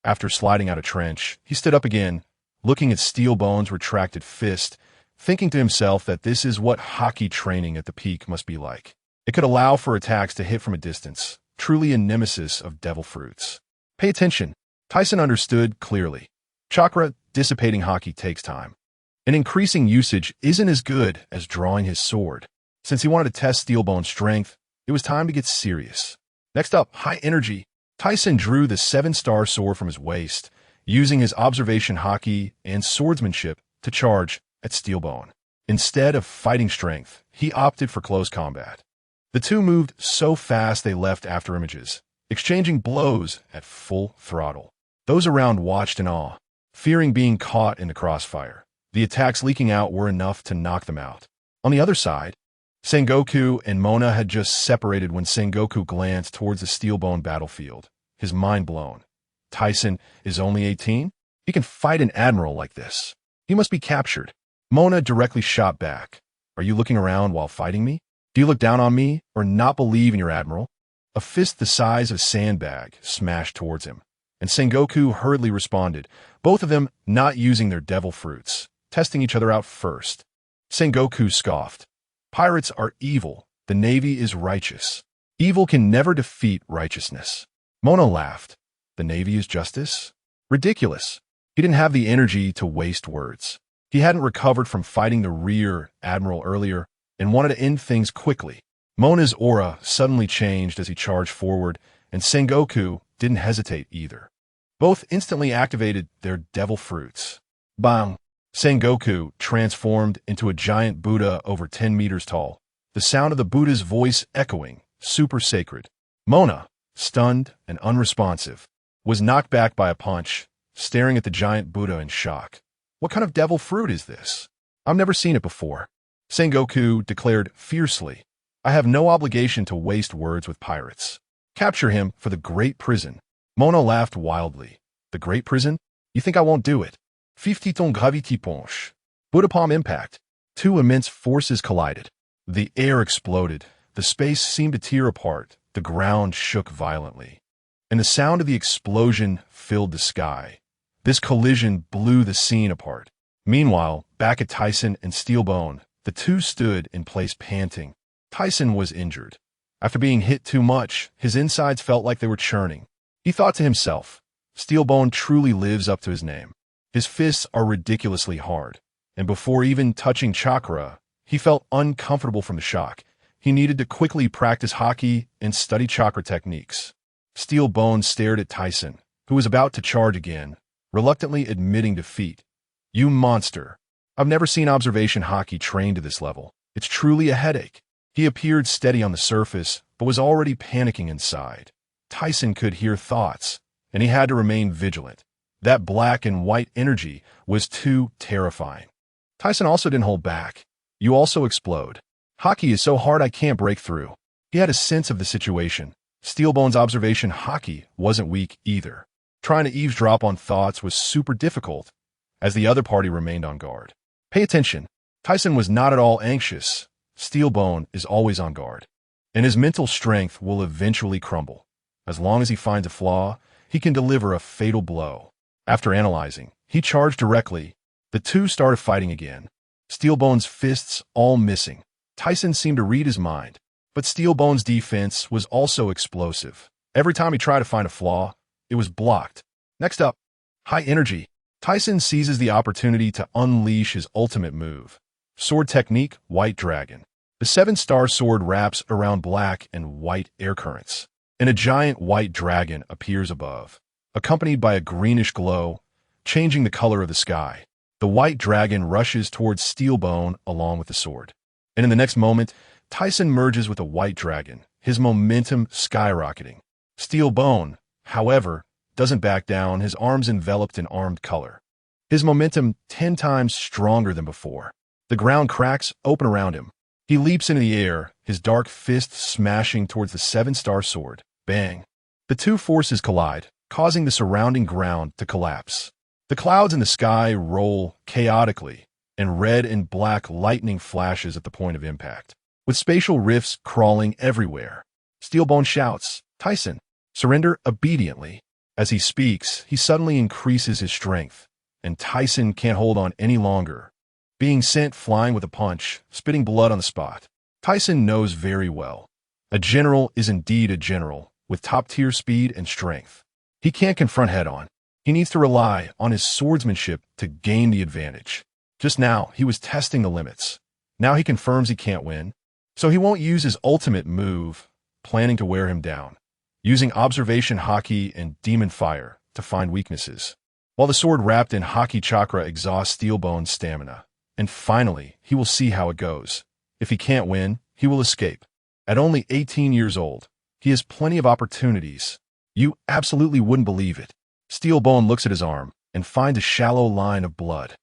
After sliding out a trench, he stood up again, looking at Steelbone's retracted fist, thinking to himself that this is what haki training at the peak must be like. It could allow for attacks to hit from a distance, truly a nemesis of devil fruits. Pay attention. Thiesen understood clearly. Chakra dissipating haki takes time. And increasing usage isn't as good as drawing his sword. Since he wanted to test Steelbone's strength, it was time to get serious. Next up, high energy. Thiesen drew the 7-star sword from his waist, using his observation haki and swordsmanship to charge at Steelbone. Instead of fighting strength, he opted for close combat. The two moved so fast they left after images, exchanging blows at full throttle. Those around watched in awe, fearing being caught in the crossfire. The attacks leaking out were enough to knock them out. On the other side, Sengoku and Mona had just separated when Sengoku glanced towards the Steelbone battlefield, his mind blown. Thiesen is only 18? He can fight an admiral like this. He must be captured. Mona directly shot back. Are you looking around while fighting me? Do you look down on me or not believe in your admiral? A fist the size of a sandbag smashed towards him, and Sengoku hurriedly responded, both of them not using their devil fruits, testing each other out first. Sengoku scoffed. Pirates are evil. The Navy is righteous. Evil can never defeat righteousness. Mona laughed. The Navy is justice? Ridiculous. He didn't have the energy to waste words. He hadn't recovered from fighting the rear admiral earlier. and wanted to end things quickly. Mona's aura suddenly changed as he charged forward, and Sengoku didn't hesitate either. Both instantly activated their devil fruits. Bang! Sengoku transformed into a giant Buddha over 10 meters tall, the sound of the Buddha's voice echoing, super sacred. Mona, stunned and unresponsive, was knocked back by a punch, staring at the giant Buddha in shock. What kind of devil fruit is this? I've never seen it before. Sengoku declared fiercely, I have no obligation to waste words with pirates. Capture him for the Great Prison. Mona laughed wildly. The Great Prison? You think I won't do it? 50 ton gravity punch. Buddha palm impact. Two immense forces collided. The air exploded. The space seemed to tear apart. The ground shook violently. And the sound of the explosion filled the sky. This collision blew the scene apart. Meanwhile, back at Thiesen and Steelbone, the two stood in place panting. Thiesen was injured. After being hit too much, his insides felt like they were churning. He thought to himself, Steelbone truly lives up to his name. His fists are ridiculously hard, and before even touching chakra, he felt uncomfortable from the shock. He needed to quickly practice hockey and study chakra techniques. Steelbone stared at Thiesen, who was about to charge again, reluctantly admitting defeat. You monster. I've never seen observation hockey trained to this level. It's truly a headache. He appeared steady on the surface, but was already panicking inside. Thiesen could hear thoughts, and he had to remain vigilant. That black and white energy was too terrifying. Thiesen also didn't hold back. You also explode. Hockey is so hard I can't break through. He had a sense of the situation. Steelbone's observation hockey wasn't weak either. Trying to eavesdrop on thoughts was super difficult, as the other party remained on guard. Pay attention. Thiesen was not at all anxious. Steelbone is always on guard, and his mental strength will eventually crumble. As long as he finds a flaw, he can deliver a fatal blow. After analyzing, he charged directly. The two started fighting again. Steelbone's fists all missing. Thiesen seemed to read his mind, but Steelbone's defense was also explosive. Every time he tried to find a flaw, it was blocked. Next up, high energy. Thiesen seizes the opportunity to unleash his ultimate move. Sword technique, White Dragon. The 7-star sword wraps around black and white air currents, and a giant white dragon appears above, accompanied by a greenish glow, changing the color of the sky. The white dragon rushes towards Steelbone along with the sword. And in the next moment, Thiesen merges with the white dragon, his momentum skyrocketing. Steelbone, however, doesn't back down, his arms enveloped in armed color. His momentum 10 times stronger than before. The ground cracks open around him. He leaps into the air, his dark fist smashing towards the 7-star sword. Bang! The two forces collide, causing the surrounding ground to collapse. The clouds in the sky roll chaotically, and red and black lightning flashes at the point of impact, with spatial rifts crawling everywhere. Steelbone shouts, Thiesen, surrender obediently. As he speaks, he suddenly increases his strength, and Thiesen can't hold on any longer, being sent flying with a punch, spitting blood on the spot. Thiesen knows very well. A general is indeed a general, with top-tier speed and strength. He can't confront head-on. He needs to rely on his swordsmanship to gain the advantage. Just now, he was testing the limits. Now he confirms he can't win, so he won't use his ultimate move, planning to wear him down, using observation hockey and demon fire to find weaknesses, while the sword wrapped in hockey chakra exhausts Steelbone's stamina. And finally, he will see how it goes. If he can't win, he will escape. At only 18 years old, he has plenty of opportunities. You absolutely wouldn't believe it. Steelbone looks at his arm and finds a shallow line of blood.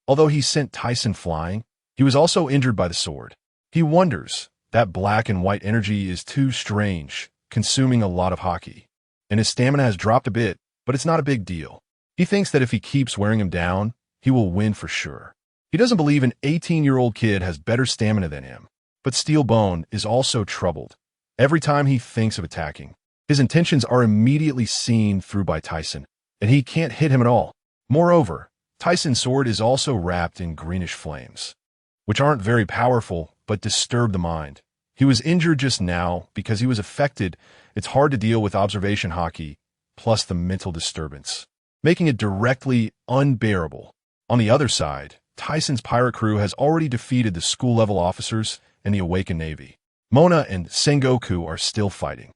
Although he sent Thiesen flying, he was also injured by the sword. He wonders, that black and white energy is too strange, consuming a lot of hockey. And his stamina has dropped a bit, but it's not a big deal. He thinks that if he keeps wearing him down, he will win for sure. He doesn't believe an 18-year-old kid has better stamina than him. But Steelbone is also troubled. Every time he thinks of attacking, his intentions are immediately seen through by Thiesen, and he can't hit him at all. Moreover, Thiesen's sword is also wrapped in greenish flames, which aren't very powerful but disturb the mind. He was injured just now because he was affected. It's hard to deal with observation hockey, plus the mental disturbance, making it directly unbearable. On the other side, Thiesen's pirate crew has already defeated the school-level officers and the awakened navy. Mona and Sengoku are still fighting,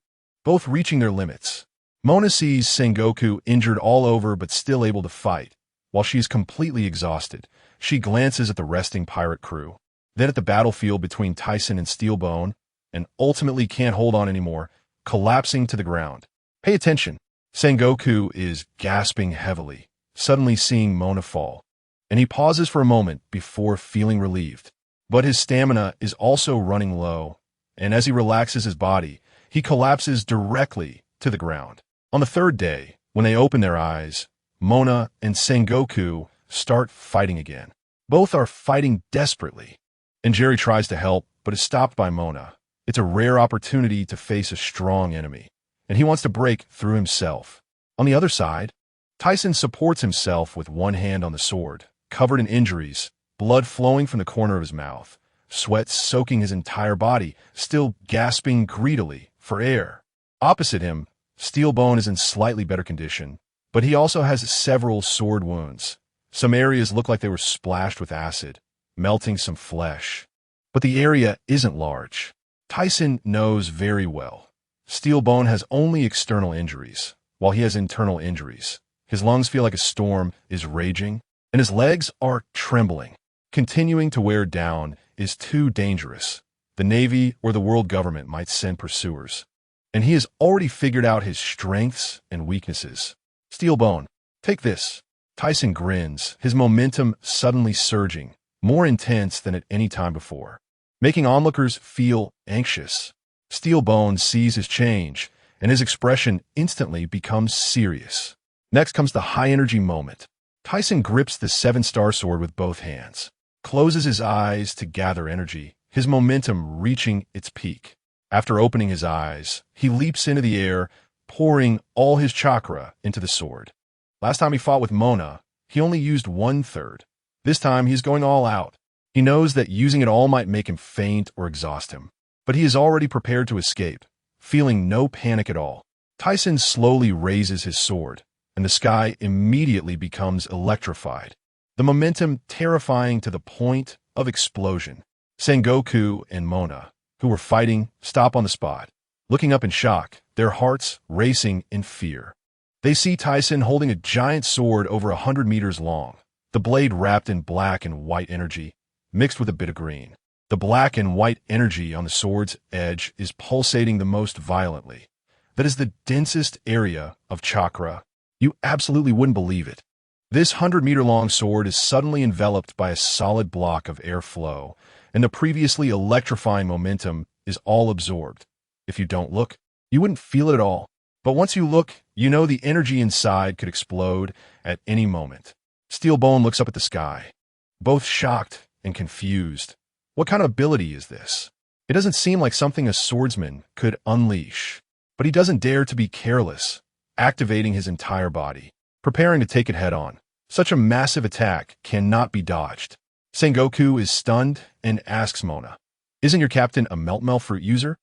both reaching their limits. Mona sees Sengoku injured all over but still able to fight. While she is completely exhausted, she glances at the resting pirate crew, then at the battlefield between Thiesen and Steelbone, and ultimately can't hold on anymore, collapsing to the ground. Pay attention. Sengoku is gasping heavily, suddenly seeing Mona fall, and he pauses for a moment before feeling relieved. But his stamina is also running low, and as he relaxes his body, he collapses directly to the ground. On the third day, when they open their eyes, Mona and Sengoku start fighting again. Both are fighting desperately, and Jerry tries to help, but is stopped by Mona. It's a rare opportunity to face a strong enemy, and he wants to break through himself. On the other side, Thiesen supports himself with one hand on the sword, covered in injuries, blood flowing from the corner of his mouth, sweat soaking his entire body, still gasping greedily for air. Opposite him, Steelbone is in slightly better condition, but he also has several sword wounds. Some areas look like they were splashed with acid, melting some flesh. But the area isn't large. Thiesen knows very well. Steelbone has only external injuries, while he has internal injuries. His lungs feel like a storm is raging, and his legs are trembling. Continuing to wear down is too dangerous. The Navy or the world government might send pursuers, and he has already figured out his strengths and weaknesses. Steelbone, take this. Thiesen grins, his momentum suddenly surging, more intense than at any time before, making onlookers feel anxious. Steelbone sees his change, and his expression instantly becomes serious. Next comes the high-energy moment. Thiesen grips the 7-star sword with both hands, closes his eyes to gather energy, his momentum reaching its peak. After opening his eyes, he leaps into the air, pouring all his chakra into the sword. Last time he fought with Mona, he only used 1/3. This time he's going all out. He knows that using it all might make him faint or exhaust him, but he is already prepared to escape, feeling no panic at all. Thiesen slowly raises his sword, and the sky immediately becomes electrified, the momentum terrifying to the point of explosion. Sengoku and Mona, who were fighting, stop on the spot, looking up in shock, their hearts racing in fear. They see Thiesen holding a giant sword over 100 meters long, the blade wrapped in black and white energy, mixed with a bit of green. The black and white energy on the sword's edge is pulsating the most violently. That is the densest area of chakra. You absolutely wouldn't believe it. This 100-meter-long sword is suddenly enveloped by a solid block of airflow, and the previously electrifying momentum is all absorbed. If you don't look, you wouldn't feel it at all. But once you look, you know the energy inside could explode at any moment. Steelbone looks up at the sky, both shocked and confused. What kind of ability is this? It doesn't seem like something a swordsman could unleash. But he doesn't dare to be careless, activating his entire body, preparing to take it head-on. Such a massive attack cannot be dodged. Sengoku is stunned and asks Mona, "Isn't your captain a melt fruit user?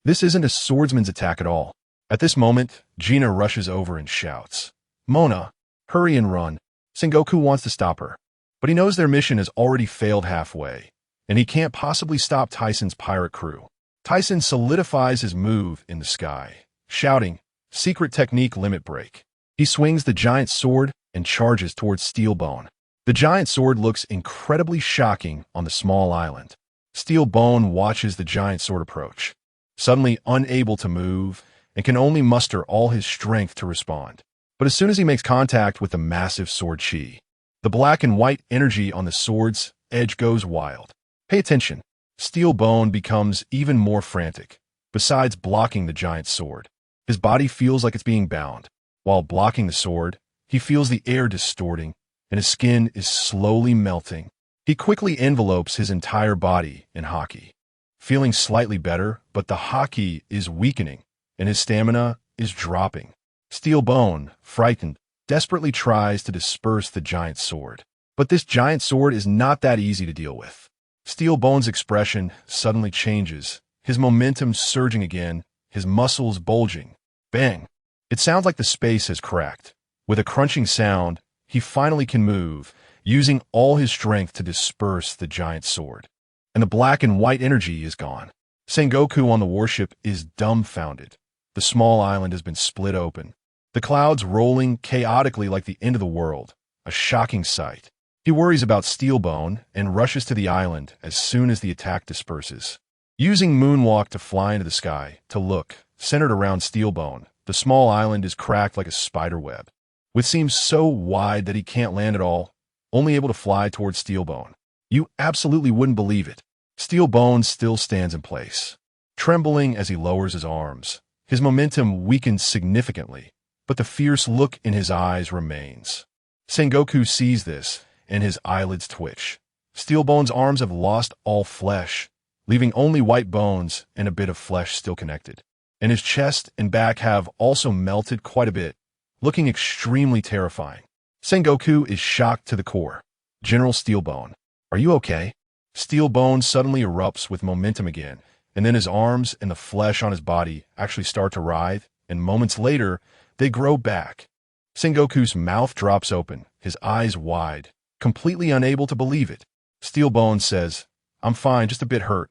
This isn't a swordsman's attack at all." At this moment, Gina rushes over and shouts, "Mona, hurry and run." Sengoku wants to stop her, but he knows their mission has already failed halfway, and he can't possibly stop Thiesen's pirate crew. Thiesen solidifies his move in the sky, shouting, "Secret technique limit break." He swings the giant sword and charges towards Steelbone. The giant sword looks incredibly shocking on the small island. Steelbone watches the giant sword approach, suddenly unable to move, and can only muster all his strength to respond. But as soon as he makes contact with the massive sword chi, the black and white energy on the sword's edge goes wild. Pay attention. Steelbone becomes even more frantic. Besides blocking the giant sword, his body feels like it's being bound. While blocking the sword, he feels the air distorting, and his skin is slowly melting. He quickly envelopes his entire body in haki, feeling slightly better, but the haki is weakening, and his stamina is dropping. Steelbone, frightened, desperately tries to disperse the giant sword. But this giant sword is not that easy to deal with. Steelbone's expression suddenly changes, his momentum surging again, his muscles bulging. Bang! It sounds like the space has cracked. With a crunching sound, he finally can move, using all his strength to disperse the giant sword. and the black and white energy is gone. Sengoku on the warship is dumbfounded. The small island has been split open. The clouds rolling chaotically like the end of the world. A shocking sight. He worries about Steelbone and rushes to the island as soon as the attack disperses. Using Moonwalk to fly into the sky, to look, centered around Steelbone, the small island is cracked like a spider web. Which seems so wide that he can't land at all, only able to fly towards Steelbone. You absolutely wouldn't believe it. Steelbone still stands in place, trembling as he lowers his arms. His momentum weakens significantly, but the fierce look in his eyes remains. Sengoku sees this, and his eyelids twitch. Steelbone's arms have lost all flesh, leaving only white bones and a bit of flesh still connected. And his chest and back have also melted quite a bit, looking extremely terrifying. Sengoku is shocked to the core. General Steelbone, are you okay? Steelbone suddenly erupts with momentum again, and then his arms and the flesh on his body actually start to writhe, and moments later, they grow back. Sengoku's mouth drops open, his eyes wide, completely unable to believe it. Steelbone says, I'm fine, just a bit hurt.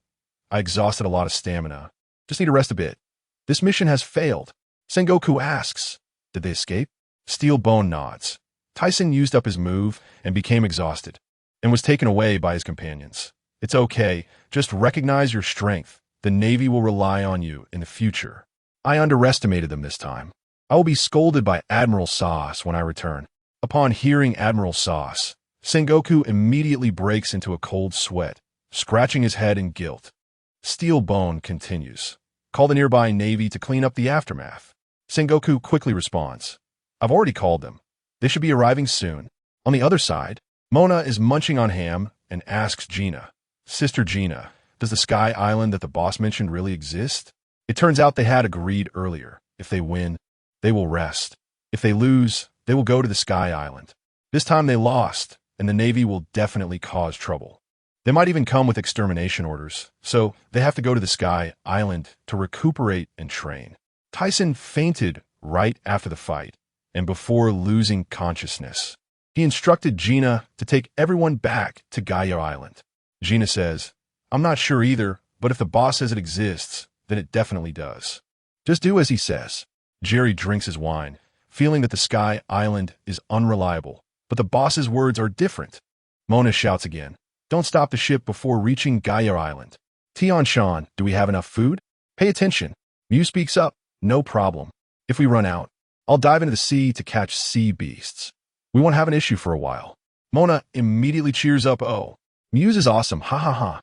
I exhausted a lot of stamina. Just need to rest a bit. This mission has failed. Sengoku asks, did they escape? Steelbone nods. Thiesen used up his move and became exhausted, and was taken away by his companions. It's okay, just recognize your strength. The Navy will rely on you in the future. I underestimated them this time. I will be scolded by Admiral Sauce when I return. Upon hearing Admiral Sauce, Sengoku immediately breaks into a cold sweat, scratching his head in guilt. Steelbone continues. Call the nearby Navy to clean up the aftermath. Sengoku quickly responds. I've already called them. They should be arriving soon. On the other side, Mona is munching on ham and asks Gina, Sister Gina, does the Sky Island that the boss mentioned really exist? It turns out they had agreed earlier. If they win, they will rest. If they lose, they will go to the Sky Island. This time they lost, and the Navy will definitely cause trouble. They might even come with extermination orders, so they have to go to the Sky Island to recuperate and train. Thiesen fainted right after the fight, and before losing consciousness. He instructed Gina to take everyone back to Gaia Island. Gina says, I'm not sure either, but if the boss says it exists, then it definitely does. Just do as he says. Jerry drinks his wine, feeling that the Sky Island is unreliable, but the boss's words are different. Mona shouts again, don't stop the ship before reaching Gaia Island. Tian-shan, do we have enough food? Pay attention. Mew speaks up, no problem. If we run out, I'll dive into the sea to catch sea beasts. We won't have an issue for a while. Mona immediately cheers up, oh, Muse is awesome, ha ha ha.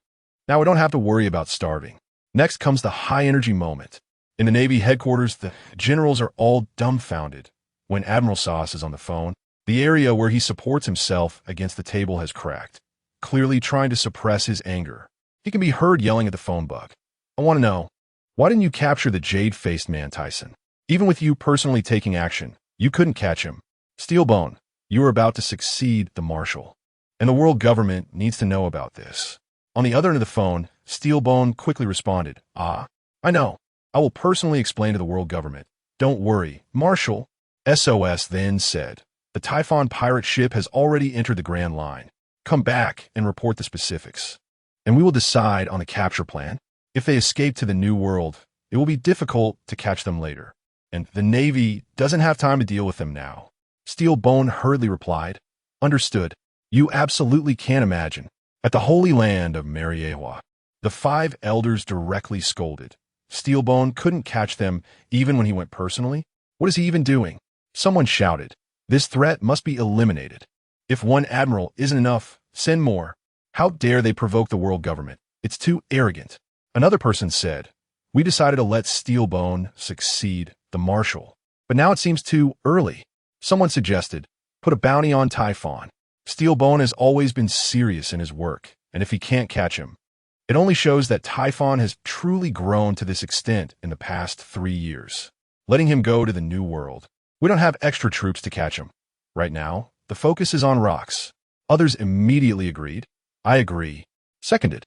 Now we don't have to worry about starving. Next comes the high-energy moment. In the Navy headquarters, the generals are all dumbfounded. When Admiral Sauce is on the phone, the area where he supports himself against the table has cracked, clearly trying to suppress his anger. He can be heard yelling at the phone bug. I want to know, why didn't you capture the jade-faced man, Thiesen? Even with you personally taking action, you couldn't catch him. Steelbone, you are about to succeed the Marshal, and the world government needs to know about this. On the other end of the phone, Steelbone quickly responded, I know. I will personally explain to the world government. Don't worry, Marshal. SOS then said, the Typhon pirate ship has already entered the Grand Line. Come back and report the specifics, and we will decide on the capture plan. If they escape to the New World, it will be difficult to catch them later, and the Navy doesn't have time to deal with them now. Steelbone hurriedly replied, understood. You absolutely can't imagine. At the Holy Land of Mariewa, the 5 elders directly scolded. Steelbone couldn't catch them even when he went personally. What is he even doing? Someone shouted, this threat must be eliminated. If one admiral isn't enough, send more. How dare they provoke the world government? It's too arrogant. Another person said, we decided to let Steelbone succeed the Marshal, but now it seems too early. Someone suggested, put a bounty on Typhon. Steelbone has always been serious in his work, and if he can't catch him, it only shows that Typhon has truly grown to this extent in the past 3 years. Letting him go to the New World. We don't have extra troops to catch him. Right now, the focus is on rocks. Others immediately agreed. I agree. Seconded.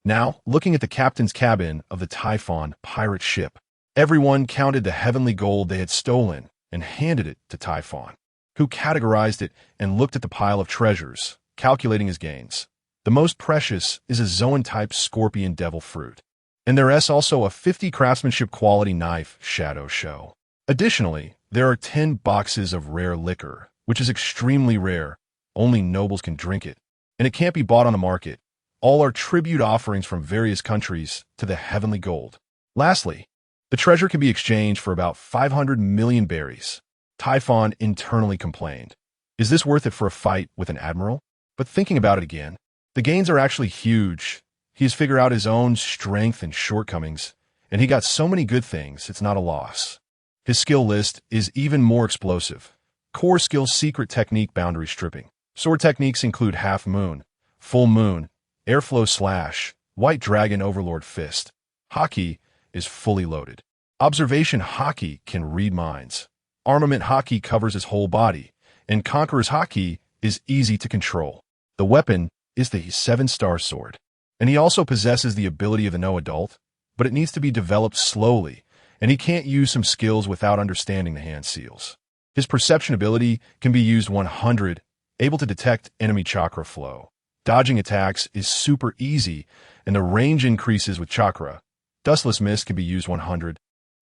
Now, looking at the captain's cabin of the Typhon pirate ship, everyone counted the heavenly gold they had stolen and handed it to Typhon, who categorized it and looked at the pile of treasures, calculating his gains. The most precious is a Zoan-type scorpion devil fruit. And there's also a 50 craftsmanship quality knife shadow show. Additionally, there are 10 boxes of rare liquor, which is extremely rare. Only nobles can drink it, and it can't be bought on the market. All are tribute offerings from various countries to the heavenly gold. Lastly, the treasure can be exchanged for about 500 million berries. Typhon internally complained, "Is this worth it for a fight with an admiral?" But thinking about it again, the gains are actually huge. He has figured out his own strength and shortcomings, and he got so many good things, it's not a loss. His skill list is even more explosive. Core skill secret technique boundary stripping. Sword techniques include half moon, full moon, airflow slash, white dragon overlord fist. Haki is fully loaded. Observation Haki can read minds. Armament Haki covers his whole body, and Conqueror's Haki is easy to control. The weapon is the 7-star sword, and he also possesses the ability of the no adult, but it needs to be developed slowly, and he can't use some skills without understanding the hand seals. His perception ability can be used 100, able to detect enemy chakra flow. Dodging attacks is super easy, and the range increases with chakra. Dustless Mist can be used 100,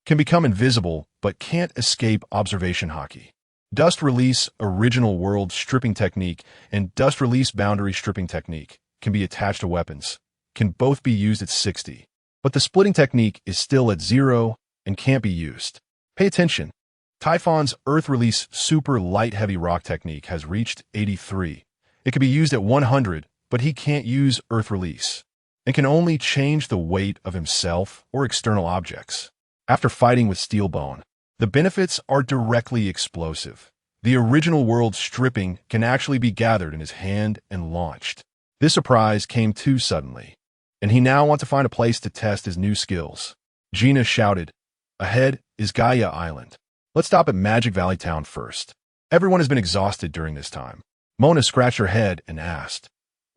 can become invisible, but can't escape observation Haki. Dust Release Original World Stripping Technique and Dust Release Boundary Stripping Technique can be attached to weapons, can both be used at 60, but the splitting technique is still at 0 and can't be used. Pay attention. Typhon's Earth Release Super Light Heavy Rock Technique has reached 83. It can be used at 100, but he can't use Earth Release, and can only change the weight of himself or external objects. After fighting with Steelbone, the benefits are directly explosive. The original world stripping can actually be gathered in his hand and launched. This surprise came too suddenly, and he now wants to find a place to test his new skills. Gina shouted, "Ahead is Gaia Island. Let's stop at Magic Valley Town first." Everyone has been exhausted during this time. Mona scratched her head and asked,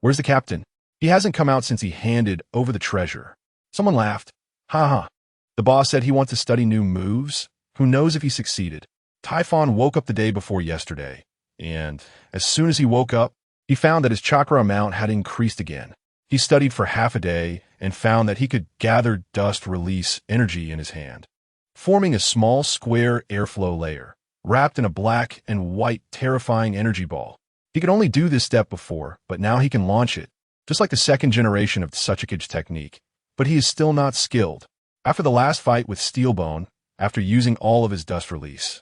"Where's the captain? He hasn't come out since he handed over the treasure." Someone laughed. "Ha ha. The boss said he wants to study new moves. Who knows if he succeeded?" Typhon woke up the day before yesterday, and as soon as he woke up, he found that his chakra amount had increased again. He studied for half a day and found that he could gather dust release energy in his hand, forming a small square airflow layer, wrapped in a black and white terrifying energy ball. He could only do this step before, but now he can launch it, just like the second generation of Tsuchikage technique, but he is still not skilled. After the last fight with Steelbone, after using all of his dust release,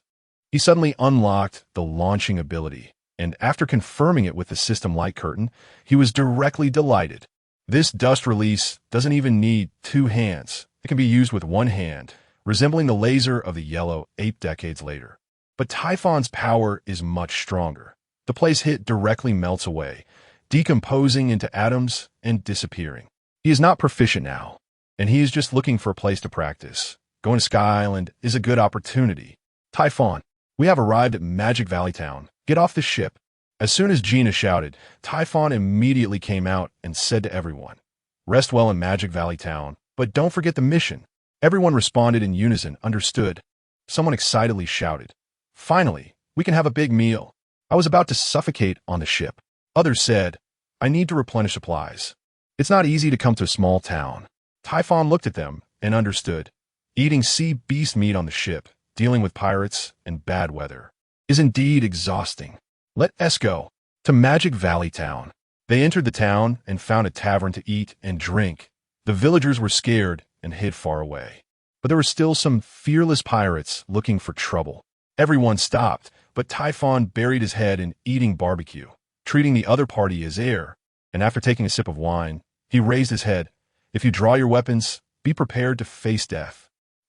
he suddenly unlocked the launching ability, and after confirming it with the system light curtain, he was directly delighted. This dust release doesn't even need 2 hands. It can be used with 1 hand, resembling the laser of the yellow 8 decades later. But Typhon's power is much stronger. The place hit directly melts away, decomposing into atoms and disappearing. He is not proficient now, and he is just looking for a place to practice. Going to Sky Island is a good opportunity. "Typhon, we have arrived at Magic Valley Town. Get off the ship." As soon as Gina shouted, Typhon immediately came out and said to everyone, "Rest well in Magic Valley Town, but don't forget the mission." Everyone responded in unison, "Understood." Someone excitedly shouted, "Finally, we can have a big meal. I was about to suffocate on the ship." Others said, "I need to replenish supplies. It's not easy to come to a small town." Typhon looked at them and understood. Eating sea beast meat on the ship, dealing with pirates and bad weather, is indeed exhausting. Let us go to Magic Valley Town. They entered the town and found a tavern to eat and drink. The villagers were scared and hid far away, but there were still some fearless pirates looking for trouble. Everyone stopped, but Typhon buried his head in eating barbecue, treating the other party as air, and after taking a sip of wine, he raised his head. "If you draw your weapons, be prepared to face death."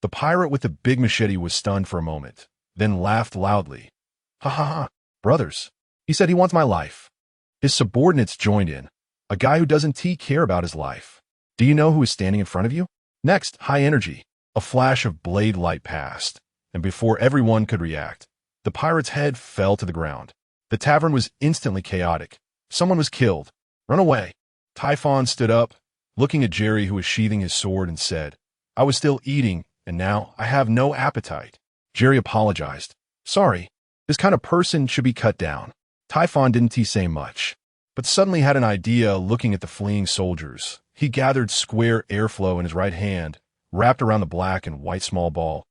The pirate with the big machete was stunned for a moment, then laughed loudly. "Ha ha ha, brothers. He said he wants my life." His subordinates joined in. "A guy who doesn't care about his life. Do you know who is standing in front of you?" Next, high energy. A flash of blade light passed, and before everyone could react, the pirate's head fell to the ground. The tavern was instantly chaotic. Someone was killed. "Run away." Typhon stood up, looking at Jerry, who was sheathing his sword, and said, "I was still eating, and now I have no appetite." Jerry apologized. "Sorry, this kind of person should be cut down." Typhon didn't say much. but suddenly had an idea looking at the fleeing soldiers. He gathered square airflow in his right hand, wrapped around the black and white small ball,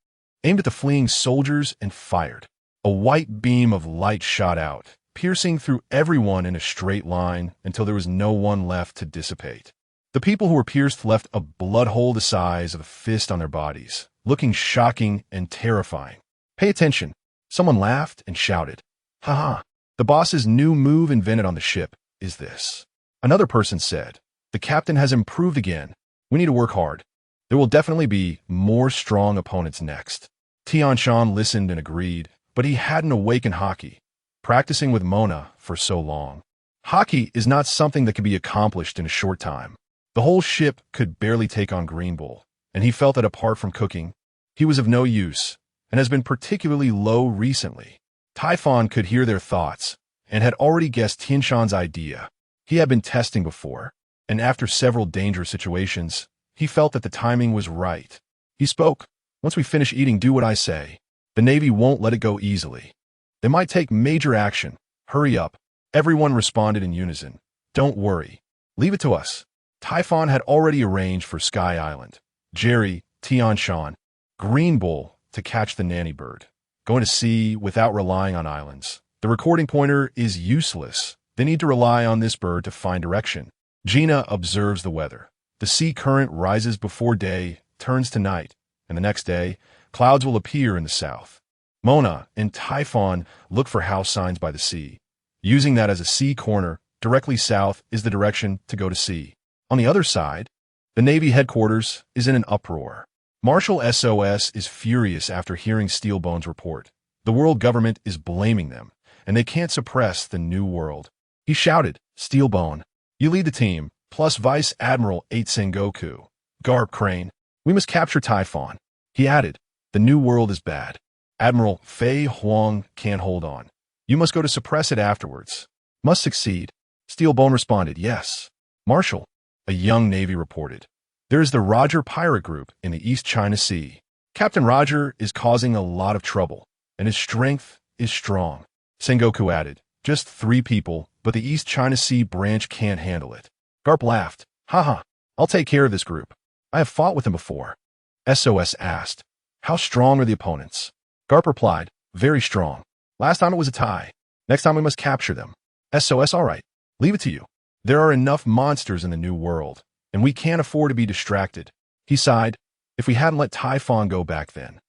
aimed at the fleeing soldiers, and fired. A white beam of light shot out, piercing through everyone in a straight line until there was no one left to dissipate. The people who were pierced left a blood hole the size of a fist on their bodies, looking shocking and terrifying. "Pay attention." Someone laughed and shouted. "Haha, the boss's new move invented on the ship is this." Another person said, "The captain has improved again. We need to work hard. There will definitely be more strong opponents next." Thiesen listened and agreed, but he hadn't awakened Hockey, practicing with Mona for so long. Hockey is not something that can be accomplished in a short time. The whole ship could barely take on Green Bull, and he felt that apart from cooking, he was of no use, and has been particularly low recently. Typhon could hear their thoughts, and had already guessed Tianxian's idea. He had been testing before, and after several dangerous situations, he felt that the timing was right. He spoke, "Once we finish eating, do what I say. The Navy won't let it go easily. They might take major action. Hurry up." Everyone responded in unison. "Don't worry. Leave it to us." Typhon had already arranged for Sky Island, Jerry, Tianxian, Green Bull to catch the nanny bird, going to sea without relying on islands. The recording pointer is useless. They need to rely on this bird to find direction. Gina observes the weather. The sea current rises before day, turns to night, and the next day, clouds will appear in the south. Mona and Typhon look for house signs by the sea. Using that as a sea corner, directly south is the direction to go to sea. On the other side, the Navy headquarters is in an uproar. Marshal SOS is furious after hearing Steelbone's report. The world government is blaming them, and they can't suppress the New World. He shouted, "Steelbone, you lead the team, plus Vice Admiral 8 Sengoku. Garp Crane, we must capture Typhon." He added, "The New World is bad. Admiral Fei Huang can't hold on. You must go to suppress it afterwards. Must succeed." Steelbone responded, "Yes." "Marshal," a young Navy reported, "there is the Roger pirate group in the East China Sea. Captain Roger is causing a lot of trouble, and his strength is strong." Sengoku added, "Just 3 people, but the East China Sea branch can't handle it." Garp laughed, "Haha, I'll take care of this group. I have fought with them before." SOS asked, "How strong are the opponents?" Garp replied, "Very strong. Last time it was a tie. Next time we must capture them." SOS, "All right, leave it to you. There are enough monsters in the New World, and we can't afford to be distracted." He sighed, "If we hadn't let Typhon go back then,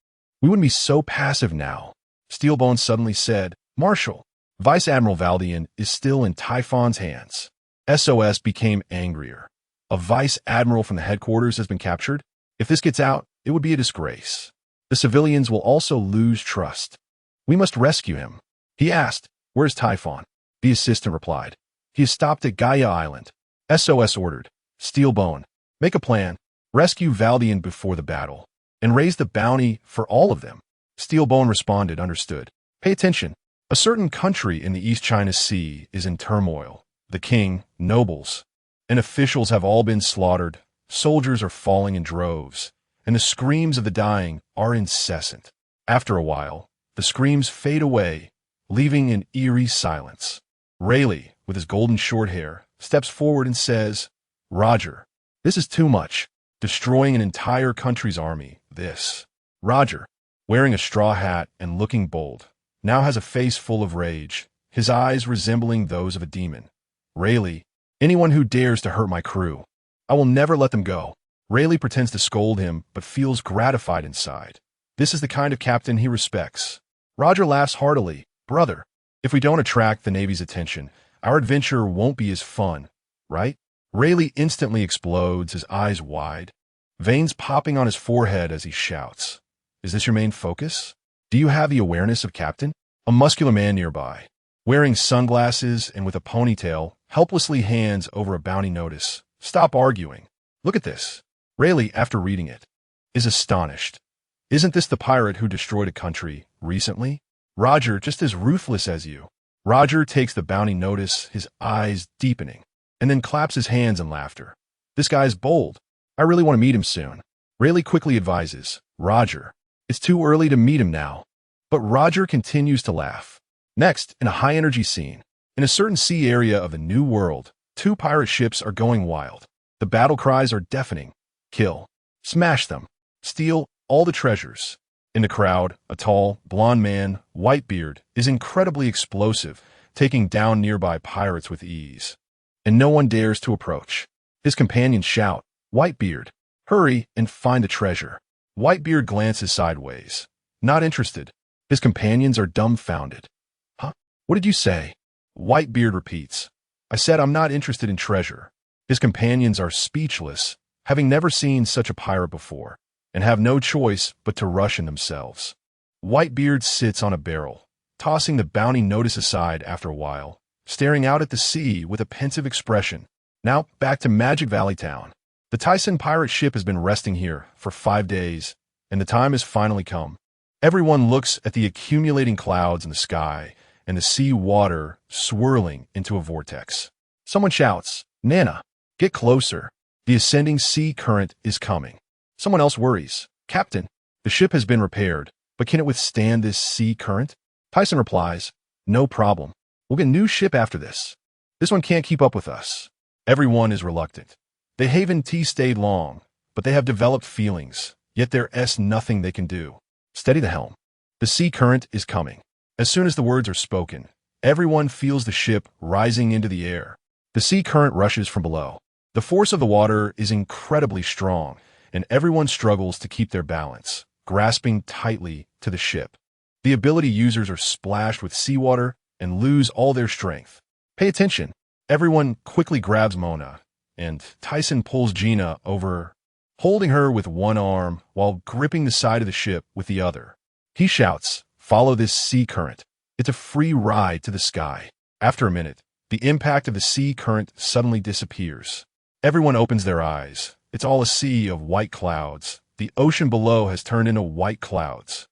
we wouldn't be so passive now." Steelbone suddenly said, "Marshal, Vice Admiral Valdian is still in Typhon's hands." SOS became angrier. A Vice Admiral from the headquarters has been captured? If this gets out, it would be a disgrace. The civilians will also lose trust. "We must rescue him." He asked, "Where's Typhon?" The assistant replied, "He has stopped at Gaia Island." SOS ordered, "Steelbone, make a plan, rescue Valdian before the battle, and raise the bounty for all of them." Steelbone responded, "Understood. Pay attention. A certain country in the East China Sea is in turmoil. The king, nobles, and officials have all been slaughtered. Soldiers are falling in droves, and the screams of the dying are incessant. After a while, the screams fade away, leaving an eerie silence. Rayleigh, with his golden short hair, steps forward and says, "Roger, this is too much. Destroying an entire country's army, this." Roger, wearing a straw hat and looking bold, now has a face full of rage, his eyes resembling those of a demon. "Rayleigh, anyone who dares to hurt my crew, I will never let them go." Rayleigh pretends to scold him, but feels gratified inside. This is the kind of captain he respects. Roger laughs heartily. "Brother, if we don't attract the Navy's attention, our adventure won't be as fun, right?" Rayleigh instantly explodes, his eyes wide, veins popping on his forehead as he shouts, "Is this your main focus? Do you have the awareness of captain?" A muscular man nearby, wearing sunglasses and with a ponytail, helplessly hands over a bounty notice. "Stop arguing. Look at this." Rayleigh, after reading it, is astonished. "Isn't this the pirate who destroyed a country recently? Roger, just as ruthless as you." Roger takes the bounty notice, his eyes deepening, and then claps his hands in laughter. "This guy's bold. I really want to meet him soon." Rayleigh quickly advises, "Roger, it's too early to meet him now." But Roger continues to laugh. Next, in a high-energy scene, In a certain sea area of the New World, two pirate ships are going wild. The battle cries are deafening. Kill. Smash them. Steal all the treasures. In the crowd, a tall, blond man, Whitebeard, is incredibly explosive, taking down nearby pirates with ease. And no one dares to approach. His companions shout, "Whitebeard, hurry and find the treasure." Whitebeard glances sideways. Not interested. His companions are dumbfounded. "Huh? What did you say?" Whitebeard repeats, "I said I'm not interested in treasure." His companions are speechless, having never seen such a pirate before, and have no choice but to rush in themselves. Whitebeard sits on a barrel, tossing the bounty notice aside after a while, staring out at the sea with a pensive expression. Now, back to Magic Valley Town. The Thiesen pirate ship has been resting here for 5 days, and the time has finally come. Everyone looks at the accumulating clouds in the sky and the sea water swirling into a vortex. Someone shouts, "Nana, get closer. The ascending sea current is coming." Someone else worries, "Captain, the ship has been repaired, but can it withstand this sea current?" Thiesen replies, "No problem. We'll get a new ship after this. This one can't keep up with us." Everyone is reluctant. They haven't stayed long, but they have developed feelings, yet there's nothing they can do. Steady the helm. The sea current is coming. As soon as the words are spoken, everyone feels the ship rising into the air. The sea current rushes from below. The force of the water is incredibly strong, and everyone struggles to keep their balance, grasping tightly to the ship. The ability users are splashed with seawater and lose all their strength. Pay attention. Everyone quickly grabs Mona, and Thiesen pulls Gina over, holding her with one arm while gripping the side of the ship with the other. He shouts, "Follow this sea current. It's a free ride to the sky." After a minute, the impact of the sea current suddenly disappears. Everyone opens their eyes. It's all a sea of white clouds. The ocean below has turned into white clouds.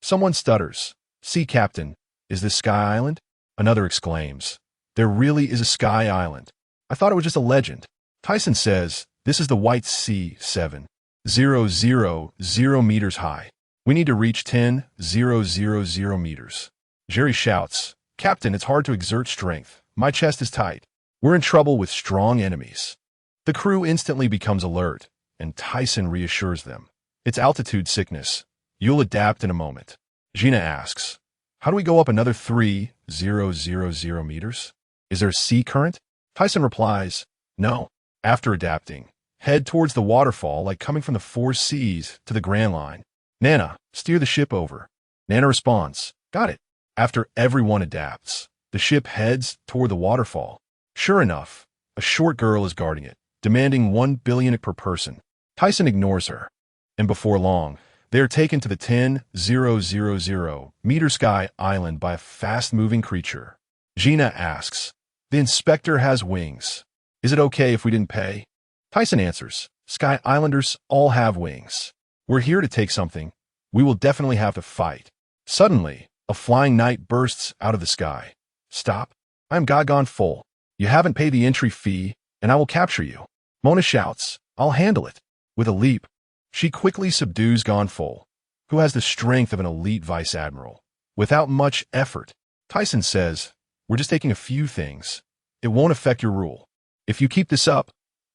Someone stutters, "Sea Captain, is this Sky Island?" Another exclaims, "There really is a Sky Island. I thought it was just a legend." Thiesen says, "This is the White Sea, 7,000 meters high. We need to reach 10,000 meters." Jerry shouts, "Captain, it's hard to exert strength. My chest is tight. We're in trouble with strong enemies." The crew instantly becomes alert, and Thiesen reassures them. "It's altitude sickness. You'll adapt in a moment." Gina asks, "How do we go up another 3,000 meters? Is there a sea current?" Thiesen replies, "No." After adapting, head towards the waterfall like coming from the 4 seas to the Grand Line. "Nana, steer the ship over." Nana responds, "Got it." After everyone adapts, the ship heads toward the waterfall. Sure enough, a short girl is guarding it, demanding 1 billion per person. Thiesen ignores her, and before long, they are taken to the 10,000 meter Sky Island by a fast-moving creature. Gina asks, "The inspector has wings. Is it okay if we didn't pay?" Thiesen answers, "Sky Islanders all have wings. We're here to take something. We will definitely have to fight." Suddenly, a flying knight bursts out of the sky. "Stop. I am Gagon Full. You haven't paid the entry fee, and I will capture you." Mona shouts, "I'll handle it." With a leap, she quickly subdues Gonful, who has the strength of an elite vice admiral. Without much effort, Thiesen says, "We're just taking a few things. It won't affect your rule. If you keep this up,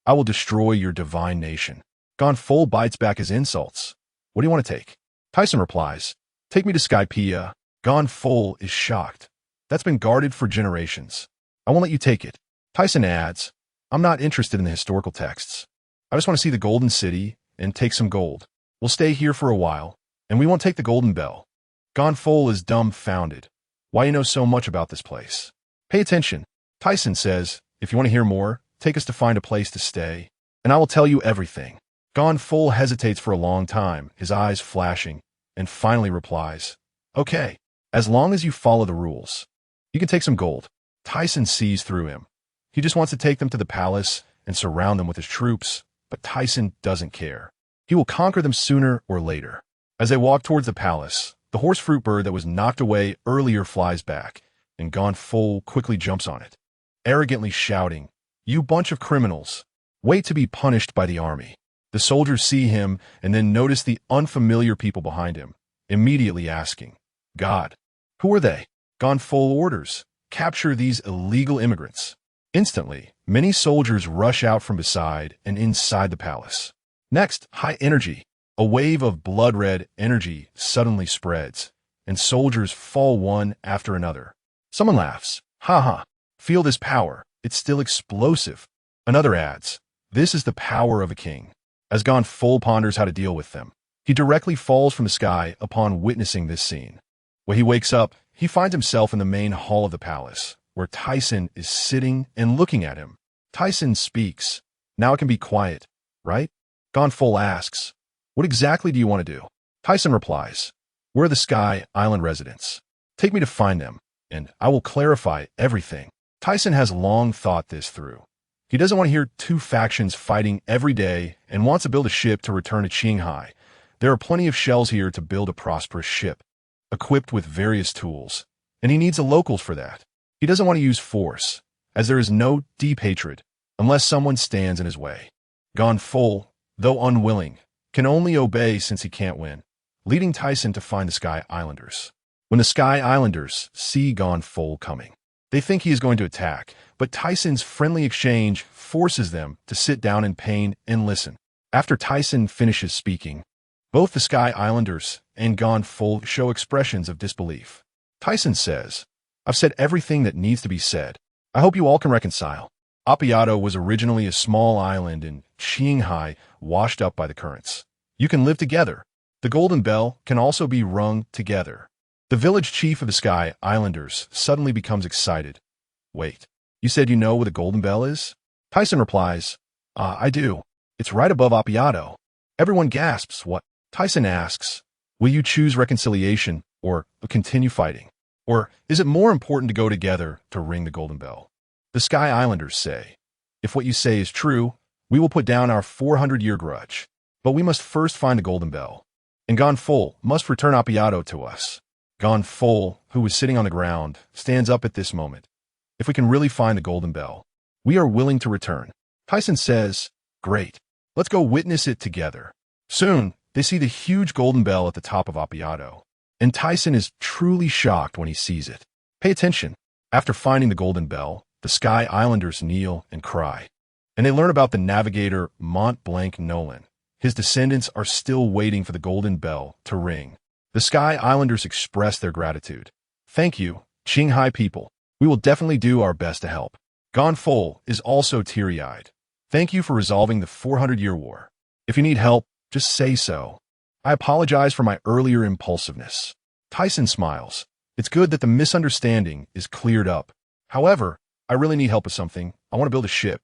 I will destroy your divine nation." Gonful bites back his insults. "What do you want to take?" Thiesen replies, "Take me to Skypea." Gonful is shocked. "That's been guarded for generations. I won't let you take it." Thiesen adds, "I'm not interested in the historical texts. I just want to see the Golden City and take some gold. We'll stay here for a while, and we won't take the Golden Bell." Gonful is dumbfounded. "Why do you know so much about this place?" "Pay attention." Thiesen says, "If you want to hear more, take us to find a place to stay, and I will tell you everything." Gonful hesitates for a long time, his eyes flashing, and finally replies, "Okay, as long as you follow the rules. You can take some gold." Thiesen sees through him. He just wants to take them to the palace and surround them with his troops, but Thiesen doesn't care. He will conquer them sooner or later. As they walk towards the palace, the horse fruit bird that was knocked away earlier flies back, and Gonful quickly jumps on it, arrogantly shouting, "You bunch of criminals! Wait to be punished by the army." The soldiers see him and then notice the unfamiliar people behind him, immediately asking, "God, who are they?" Gonful orders, capture these illegal immigrants. Instantly, many soldiers rush out from beside and inside the palace. Next, high energy. A wave of blood-red energy suddenly spreads, and soldiers fall one after another. Someone laughs. Ha ha. Feel this power. It's still explosive. Another adds, this is the power of a king. As Gone Full ponders how to deal with them, he directly falls from the sky upon witnessing this scene. When he wakes up, he finds himself in the main hall of the palace, where Thiesen is sitting and looking at him. Thiesen speaks. Now it can be quiet, right? Gone Full asks, what exactly do you want to do? Thiesen replies, we're the Sky Island residents. Take me to find them, and I will clarify everything. Thiesen has long thought this through. He doesn't want to hear two factions fighting every day and wants to build a ship to return to Qinghai. There are plenty of shells here to build a prosperous ship, equipped with various tools, and he needs the locals for that. He doesn't want to use force, as there is no deep hatred, unless someone stands in his way. Gone Full, though unwilling, can only obey since he can't win, leading Thiesen to find the Sky Islanders. When the Sky Islanders see Gone Full coming, they think he is going to attack, but Thiesen's friendly exchange forces them to sit down in pain and listen. After Thiesen finishes speaking, both the Sky Islanders and Gone Full show expressions of disbelief. Thiesen says, I've said everything that needs to be said. I hope you all can reconcile. Appiato was originally a small island in Qinghai washed up by the currents. You can live together. The Golden Bell can also be rung together. The village chief of the Sky Islanders suddenly becomes excited. Wait, you said you know where the Golden Bell is? Thiesen replies, I do. It's right above Appiato. Everyone gasps. What? Thiesen asks, will you choose reconciliation or continue fighting? Or is it more important to go together to ring the Golden Bell? The Sky Islanders say, if what you say is true, we will put down our 400-year grudge. But we must first find the Golden Bell. And Gone Full must return Appiato to us. Gone Full, who was sitting on the ground, stands up at this moment. If we can really find the Golden Bell, we are willing to return. Thiesen says, great. Let's go witness it together. Soon, they see the huge Golden Bell at the top of Appiato. And Thiesen is truly shocked when he sees it. Pay attention. After finding the Golden Bell, the Sky Islanders kneel and cry. And they learn about the navigator Mont Blanc Nolan. His descendants are still waiting for the Golden Bell to ring. The Sky Islanders express their gratitude. Thank you, Qinghai people. We will definitely do our best to help. Gone Full is also teary-eyed. Thank you for resolving the 400-year war. If you need help, just say so. I apologize for my earlier impulsiveness. Thiesen smiles. It's good that the misunderstanding is cleared up. However, I really need help with something. I want to build a ship.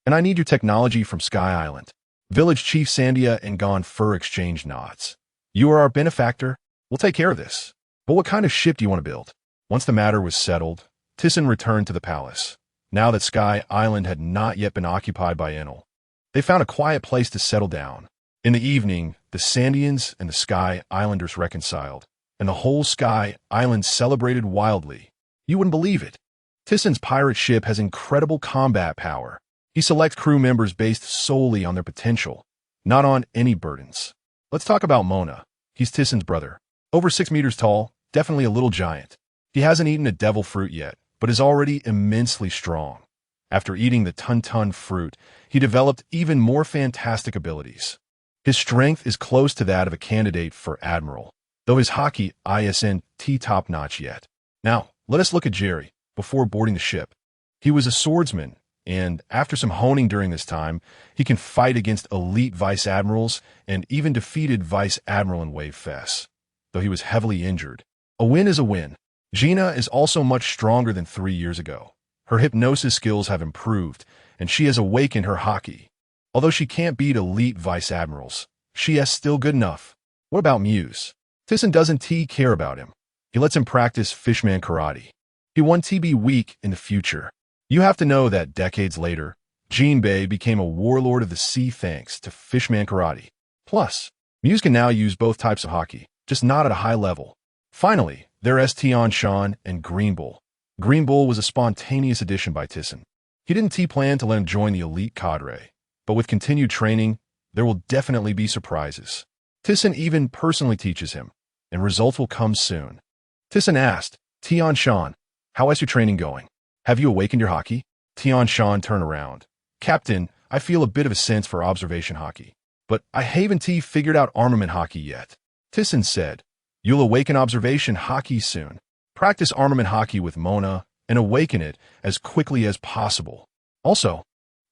And I need your technology from Sky Island. Village Chief Sandia and Gone Fur exchange nods. You are our benefactor. We'll take care of this. But what kind of ship do you want to build? Once the matter was settled, Thiesen returned to the palace. Now that Sky Island had not yet been occupied by Enel, they found a quiet place to settle down. In the evening, the Sandians and the Sky Islanders reconciled, and the whole Sky Island celebrated wildly. You wouldn't believe it. Thiesen's pirate ship has incredible combat power. He selects crew members based solely on their potential, not on any burdens. Let's talk about Mona. He's Thiesen's brother. Over 6 meters tall, definitely a little giant. He hasn't eaten a devil fruit yet, but is already immensely strong. After eating the Tun fruit, he developed even more fantastic abilities. His strength is close to that of a candidate for admiral, though his hockey isn't top-notch yet. Now, let us look at Jerry, before boarding the ship. He was a swordsman, and after some honing during this time, he can fight against elite vice-admirals and even defeated Vice-Admiral in Wave Fest, though he was heavily injured. A win is a win. Gina is also much stronger than 3 years ago. Her hypnosis skills have improved, and she has awakened her hockey. Although she can't beat elite vice-admirals, she is still good enough. What about Muse? Thiesen doesn't care about him. He lets him practice fishman karate. He wants to be weak in the future. You have to know that decades later, Jinbei became a warlord of the sea thanks to fishman karate. Plus, Muse can now use both types of hockey, just not at a high level. Finally, there is Tian and Green Bull. Green Bull was a spontaneous addition by Thiesen. He didn't plan to let him join the elite cadre, but with continued training, there will definitely be surprises. Thiesen even personally teaches him, and results will come soon. Thiesen asked, Tian, How is your training going? Have you awakened your hockey? Thiesen turned around. Captain, I feel a bit of a sense for observation hockey. But I haven't figured out armament hockey yet. Thiesen said, you'll awaken observation hockey soon. Practice armament hockey with Mona and awaken it as quickly as possible. Also,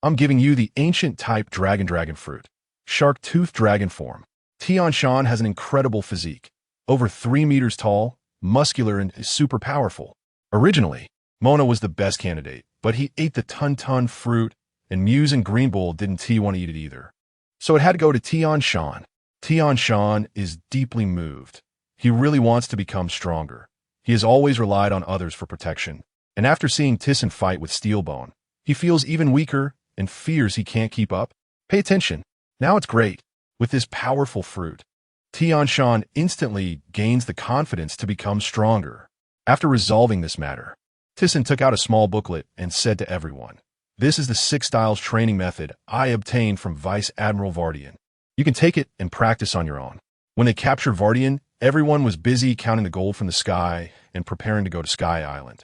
I'm giving you the ancient type dragon fruit. Shark tooth dragon form. Thiesen has an incredible physique. Over 3 meters tall, muscular, and is super powerful. Originally, Mona was the best candidate, but he ate the ton fruit, and Muse and Green Bull didn't want to eat it either. So it had to go to Thiesen. Thiesen is deeply moved. He really wants to become stronger. He has always relied on others for protection, and after seeing Thiesen fight with Steelbone, he feels even weaker and fears he can't keep up. Pay attention. Now it's great. With this powerful fruit, Thiesen instantly gains the confidence to become stronger. After resolving this matter, Thiesen took out a small booklet and said to everyone, this is the 6 styles training method I obtained from Vice Admiral Vardian. You can take it and practice on your own. When they captured Vardian, everyone was busy counting the gold from the sky and preparing to go to Sky Island.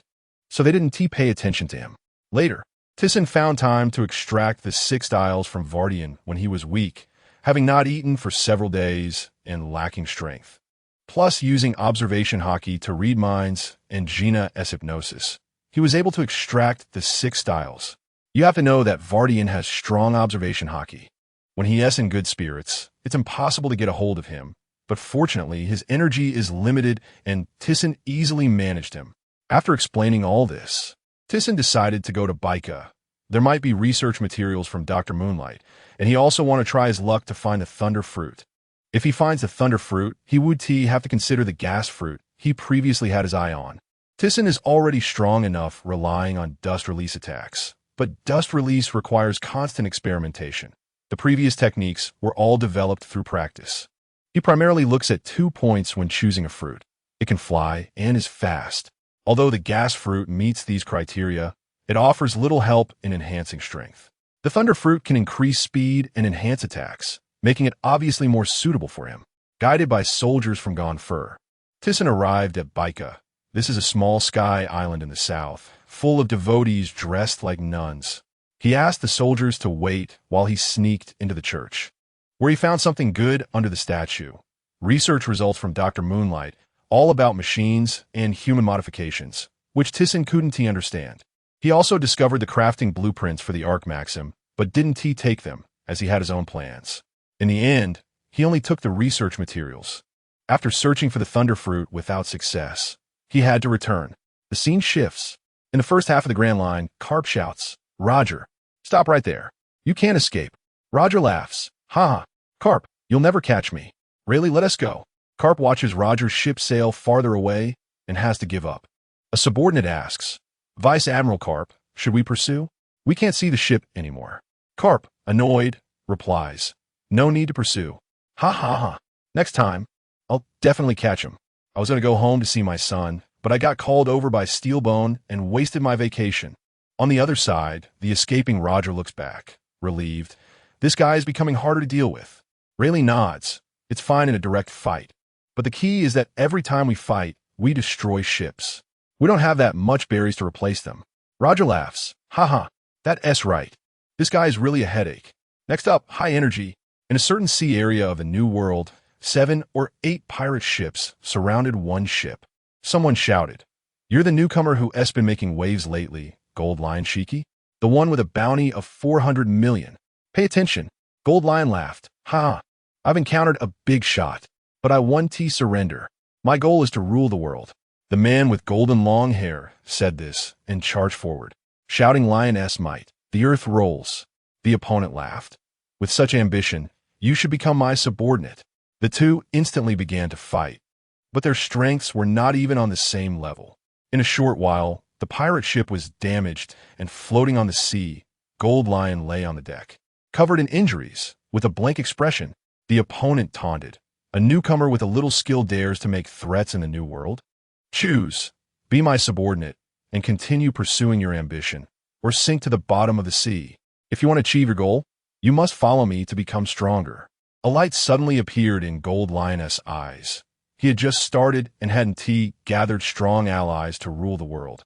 So they didn't pay attention to him. Later, Thiesen found time to extract the 6 styles from Vardian when he was weak, having not eaten for several days and lacking strength. Plus using observation hockey to read minds and Gina S hypnosis, he was able to extract the 6 styles. You have to know that Vardian has strong observation hockey. When he is in good spirits, it's impossible to get a hold of him, but fortunately his energy is limited and Thiesen easily managed him. After explaining all this, Thiesen decided to go to Baika. There might be research materials from Dr. Moonlight, and he also wanted to try his luck to find the thunder fruit. If he finds the thunder fruit, he would have to consider the gas fruit he previously had his eye on. Thiesen is already strong enough relying on dust release attacks, but dust release requires constant experimentation. The previous techniques were all developed through practice. He primarily looks at 2 points when choosing a fruit. It can fly and is fast. Although the gas fruit meets these criteria, it offers little help in enhancing strength. The thunder fruit can increase speed and enhance attacks, making it obviously more suitable for him. Guided by soldiers from Gonfur, Thiesen arrived at Baika. This is a small sky island in the south, full of devotees dressed like nuns. He asked the soldiers to wait while he sneaked into the church, where he found something good under the statue. Research results from Dr. Moonlight, all about machines and human modifications, which Thiesen couldn't understand. He also discovered the crafting blueprints for the Arc Maxim, but didn't take them, as he had his own plans. In the end, he only took the research materials. After searching for the thunder fruit without success, he had to return. The scene shifts. In the first half of the Grand Line, Carp shouts, Roger, stop right there. You can't escape. Roger laughs. Ha! Carp, you'll never catch me. Really, let us go. Carp watches Roger's ship sail farther away and has to give up. A subordinate asks, Vice Admiral Carp, should we pursue? We can't see the ship anymore. Carp, annoyed, replies, no need to pursue. Ha ha ha. Next time, I'll definitely catch him. I was going to go home to see my son, but I got called over by Steelbone and wasted my vacation. On the other side, the escaping Roger looks back, relieved. This guy is becoming harder to deal with. Rayleigh nods. It's fine in a direct fight. But the key is that every time we fight, we destroy ships. We don't have that much berries to replace them. Roger laughs. Haha, that's right. This guy is really a headache. Next up, high energy. In a certain sea area of a new world, 7 or 8 pirate ships surrounded one ship. Someone shouted, You're the newcomer who has been making waves lately, Gold Lion Shiki? The one with a bounty of 400 million. Pay attention. Gold Lion laughed. Ha! I've encountered a big shot, but I won't surrender. My goal is to rule the world. The man with golden long hair said this and charged forward, shouting lioness might. The earth rolls. The opponent laughed. With such ambition, you should become my subordinate. The two instantly began to fight, but their strengths were not even on the same level. In a short while, the pirate ship was damaged and floating on the sea. Gold Lion lay on the deck, covered in injuries, with a blank expression. The opponent taunted. A newcomer with a little skill dares to make threats in the new world? Choose. Be my subordinate and continue pursuing your ambition, or sink to the bottom of the sea. If you want to achieve your goal, you must follow me to become stronger. A light suddenly appeared in Gold Lioness' eyes. He had just started and hadn't gathered strong allies to rule the world.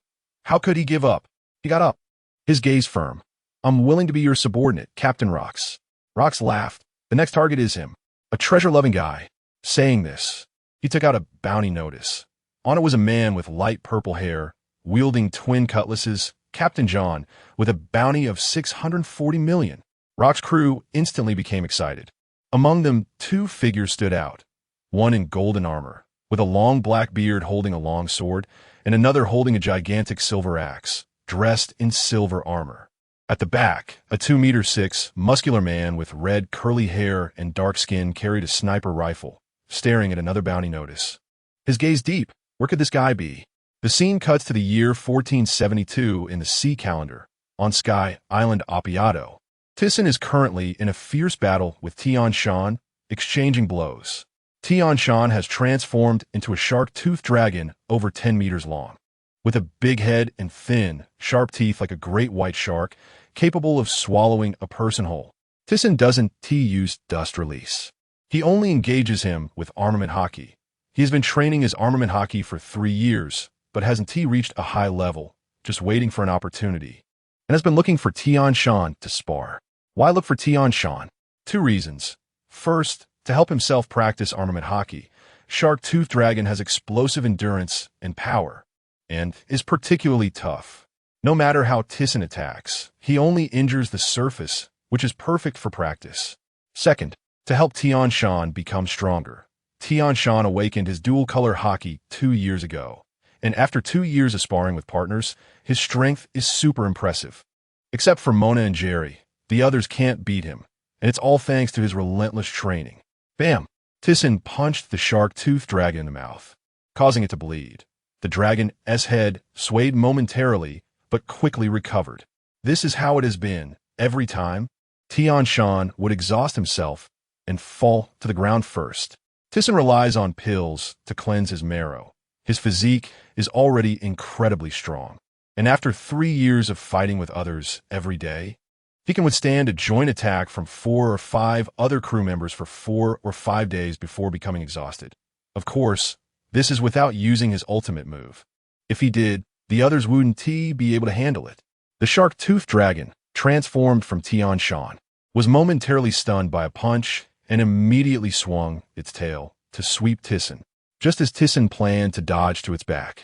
How could he give up? He got up, his gaze firm. I'm willing to be your subordinate, Captain Rox. Rox laughed. The next target is him, a treasure-loving guy. Saying this, he took out a bounty notice. On it was a man with light purple hair, wielding twin cutlasses, Captain John, with a bounty of 640 million. Rock's crew instantly became excited. Among them, two figures stood out, one in golden armor, with a long black beard holding a long sword, and another holding a gigantic silver axe, dressed in silver armor. At the back, a 2'6" muscular man with red curly hair and dark skin carried a sniper rifle, staring at another bounty notice. His gaze deep. Where could this guy be? The scene cuts to the year 1472 in the sea calendar, on Sky Island Appiato. Thiesen is currently in a fierce battle with Tian Shan, exchanging blows. Tian Shan has transformed into a shark-toothed dragon over 10 meters long, with a big head and thin, sharp teeth like a great white shark, capable of swallowing a person whole. Thiesen doesn't use dust release. He only engages him with armament hockey. He has been training his armament hockey for 3 years, but hasn't reached a high level, just waiting for an opportunity, and has been looking for Tian Shan to spar. Why look for Tian Shan? 2 reasons. First, to help himself practice armament hockey, Shark-Tooth Dragon has explosive endurance and power, and is particularly tough. No matter how Thiesen attacks, he only injures the surface, which is perfect for practice. Second, to help Tian Shan become stronger. Tian Shan awakened his dual-color hockey 2 years ago, and after 2 years of sparring with partners, his strength is super impressive. Except for Mona and Jerry, the others can't beat him, and it's all thanks to his relentless training. Bam! Thiesen punched the shark-toothed dragon in the mouth, causing it to bleed. The dragon's head swayed momentarily, but quickly recovered. This is how it has been every time. Tian Shan would exhaust himself and fall to the ground first. Thiesen relies on pills to cleanse his marrow. His physique is already incredibly strong, and after 3 years of fighting with others every day, he can withstand a joint attack from 4 or 5 other crew members for 4 or 5 days before becoming exhausted. Of course, this is without using his ultimate move. If he did, the others wouldn't be able to handle it. The shark-toothed dragon, transformed from Tian Shan, was momentarily stunned by a punch and immediately swung its tail to sweep Thiesen, just as Thiesen planned to dodge to its back.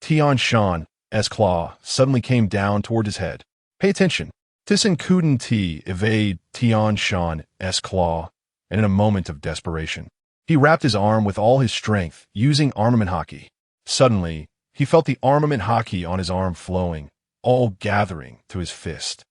Tian Shan's claw suddenly came down toward his head. Pay attention. Thiesen couldn't evade Tian Shan's claw, and in a moment of desperation, he wrapped his arm with all his strength, using armament hockey. Suddenly, he felt the armament hockey on his arm flowing, all gathering to his fist.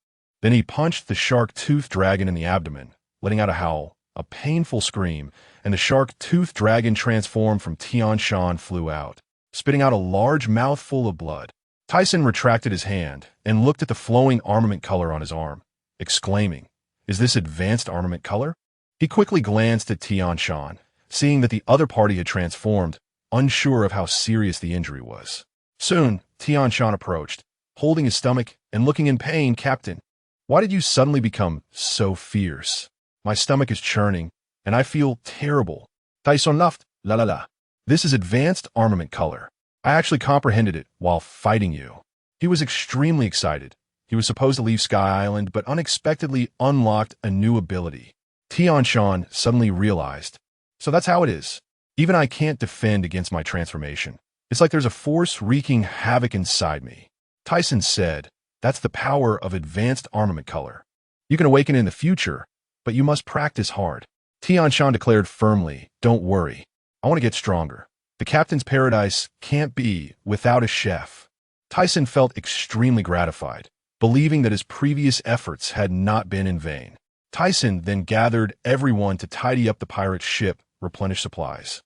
Then he punched the shark-toothed dragon in the abdomen, letting out a howl, a painful scream, and the shark-toothed dragon transformed from Tian Shan flew out, spitting out a large mouthful of blood. Thiesen retracted his hand and looked at the flowing armament color on his arm, exclaiming, "Is this advanced armament color?" He quickly glanced at Tian Shan, seeing that the other party had transformed, unsure of how serious the injury was. Soon, Tian Shan approached, holding his stomach and looking in pain. "Captain, why did you suddenly become so fierce? My stomach is churning, and I feel terrible." Thiesen laughed. "La la la. This is advanced armament color. I actually comprehended it while fighting you." He was extremely excited. He was supposed to leave Sky Island, but unexpectedly unlocked a new ability. Tian Shan suddenly realized, so that's how it is. Even I can't defend against my transformation. It's like there's a force wreaking havoc inside me. Thiesen said, "That's the power of advanced armament color. You can awaken in the future, but you must practice hard." Tian Shan declared firmly, "Don't worry. I want to get stronger. The captain's paradise can't be without a chef." Thiesen felt extremely gratified, believing that his previous efforts had not been in vain. Thiesen then gathered everyone to tidy up the pirate's ship, replenish supplies,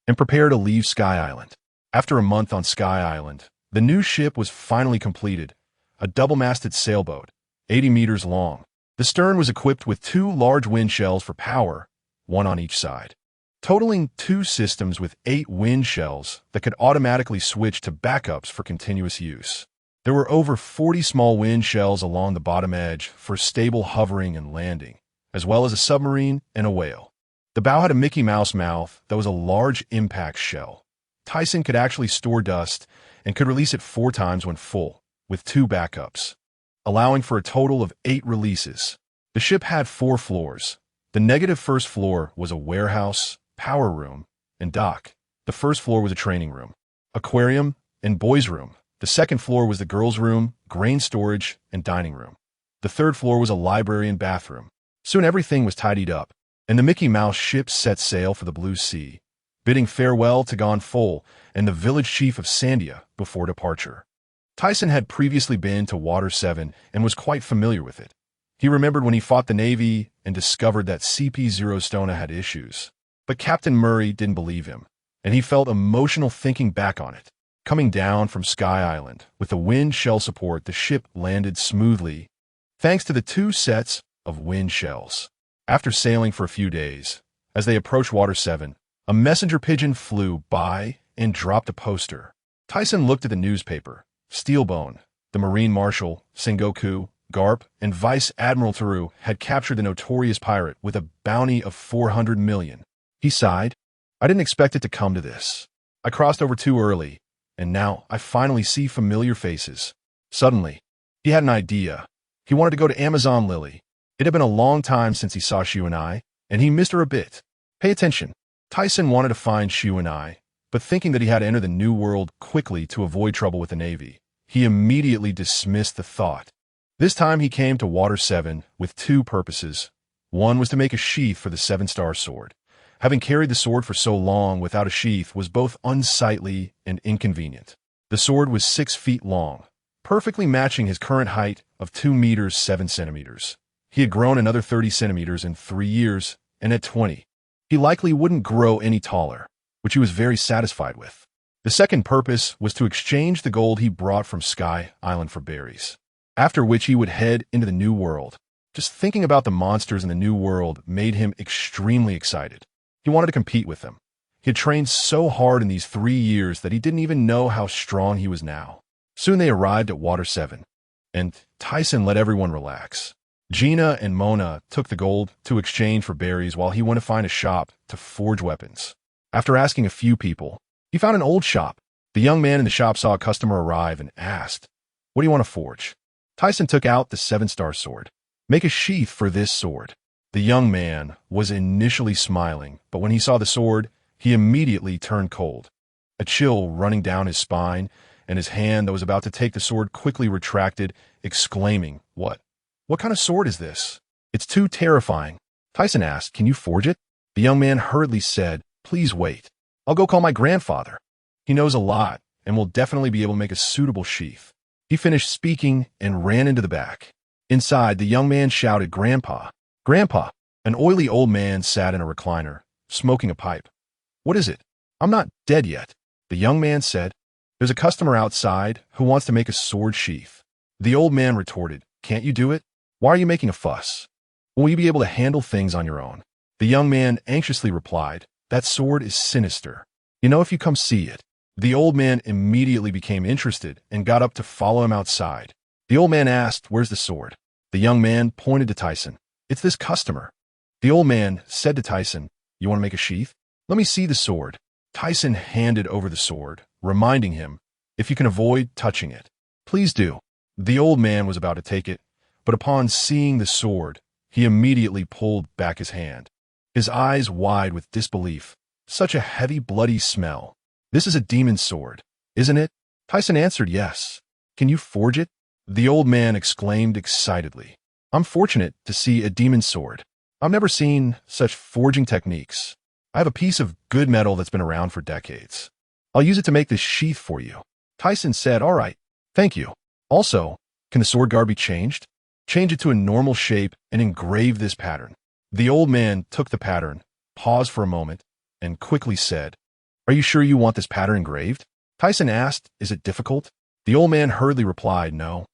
and prepare to leave Sky Island. After a month on Sky Island, the new ship was finally completed, a double-masted sailboat, 80 meters long. The stern was equipped with 2 large wind shells for power, 1 on each side, totaling 2 systems with 8 wind shells that could automatically switch to backups for continuous use. There were over 40 small wind shells along the bottom edge for stable hovering and landing, as well as a submarine and a whale. The bow had a Mickey Mouse mouth that was a large impact shell. Thiesen could actually store dust and could release it 4 times when full, with 2 backups, allowing for a total of 8 releases. The ship had 4 floors. The negative first floor was a warehouse, power room, and dock. The first floor was a training room, aquarium, and boys' room. The second floor was the girls' room, grain storage, and dining room. The third floor was a library and bathroom. Soon everything was tidied up, and the Mickey Mouse ship set sail for the blue sea, bidding farewell to Gon Fol and the village chief of Sandia before departure. Thiesen had previously been to Water 7 and was quite familiar with it. He remembered when he fought the Navy and discovered that CP-0 Stona had issues. But Captain Murray didn't believe him, and he felt emotional thinking back on it. Coming down from Sky Island, with the wind shell support, the ship landed smoothly, thanks to the 2 sets of wind shells. After sailing for a few days, as they approached Water 7, a messenger pigeon flew by and dropped a poster. Thiesen looked at the newspaper. Steelbone, the Marine Marshal, Sengoku, Garp, and Vice Admiral Teru had captured the notorious pirate with a bounty of 400 million. He sighed. I didn't expect it to come to this. I crossed over too early, and now I finally see familiar faces. Suddenly, he had an idea. He wanted to go to Amazon Lily. It had been a long time since he saw Shu and I, and he missed her a bit. Pay attention. Thiesen wanted to find Shu and I, but thinking that he had to enter the New World quickly to avoid trouble with the Navy, he immediately dismissed the thought. This time he came to Water 7 with 2 purposes. One was to make a sheath for the 7-star sword. Having carried the sword for so long without a sheath was both unsightly and inconvenient. The sword was 6 feet long, perfectly matching his current height of 2 meters 7 centimeters. He had grown another 30 centimeters in 3 years, and at 20, he likely wouldn't grow any taller, which he was very satisfied with. The second purpose was to exchange the gold he brought from Sky Island for berries, after which he would head into the New World. Just thinking about the monsters in the New World made him extremely excited. He wanted to compete with them. He had trained so hard in these 3 years that he didn't even know how strong he was now. Soon they arrived at Water 7, and Thiesen let everyone relax. Gina and Mona took the gold to exchange for berries while he went to find a shop to forge weapons. After asking a few people, he found an old shop. The young man in the shop saw a customer arrive and asked, "What do you want to forge?" Thiesen took out the 7-star sword. "Make a sheath for this sword." The young man was initially smiling, but when he saw the sword, he immediately turned cold. A chill running down his spine, and his hand that was about to take the sword quickly retracted, exclaiming, "What? What kind of sword is this? It's too terrifying." Thiesen asked, "Can you forge it?" The young man hurriedly said, "Please wait. I'll go call my grandfather. He knows a lot and will definitely be able to make a suitable sheath." He finished speaking and ran into the back. Inside, the young man shouted, "Grandpa! Grandpa!" An oily old man sat in a recliner, smoking a pipe. "What is it?" "I'm not dead yet," the young man said. "There's a customer outside who wants to make a sword sheath." The old man retorted, "Can't you do it? Why are you making a fuss? Will you be able to handle things on your own?" The young man anxiously replied, "That sword is sinister. You know if you come see it." The old man immediately became interested and got up to follow him outside. The old man asked, "Where's the sword?" The young man pointed to Thiesen. "It's this customer." The old man said to Thiesen, "You want to make a sheath? Let me see the sword." Thiesen handed over the sword, reminding him, "If you can avoid touching it, please do." The old man was about to take it, but upon seeing the sword, he immediately pulled back his hand, his eyes wide with disbelief. Such a heavy, bloody smell. "This is a demon sword, isn't it?" Thiesen answered, "Yes." "Can you forge it?" The old man exclaimed excitedly. "I'm fortunate to see a demon sword. I've never seen such forging techniques. I have a piece of good metal that's been around for decades. I'll use it to make this sheath for you." Thiesen said, "All right, thank you. Also, can the sword guard be changed? Change it to a normal shape and engrave this pattern." The old man took the pattern, paused for a moment, and quickly said, "Are you sure you want this pattern engraved?" Thiesen asked, "Is it difficult?" The old man hurriedly replied, "No,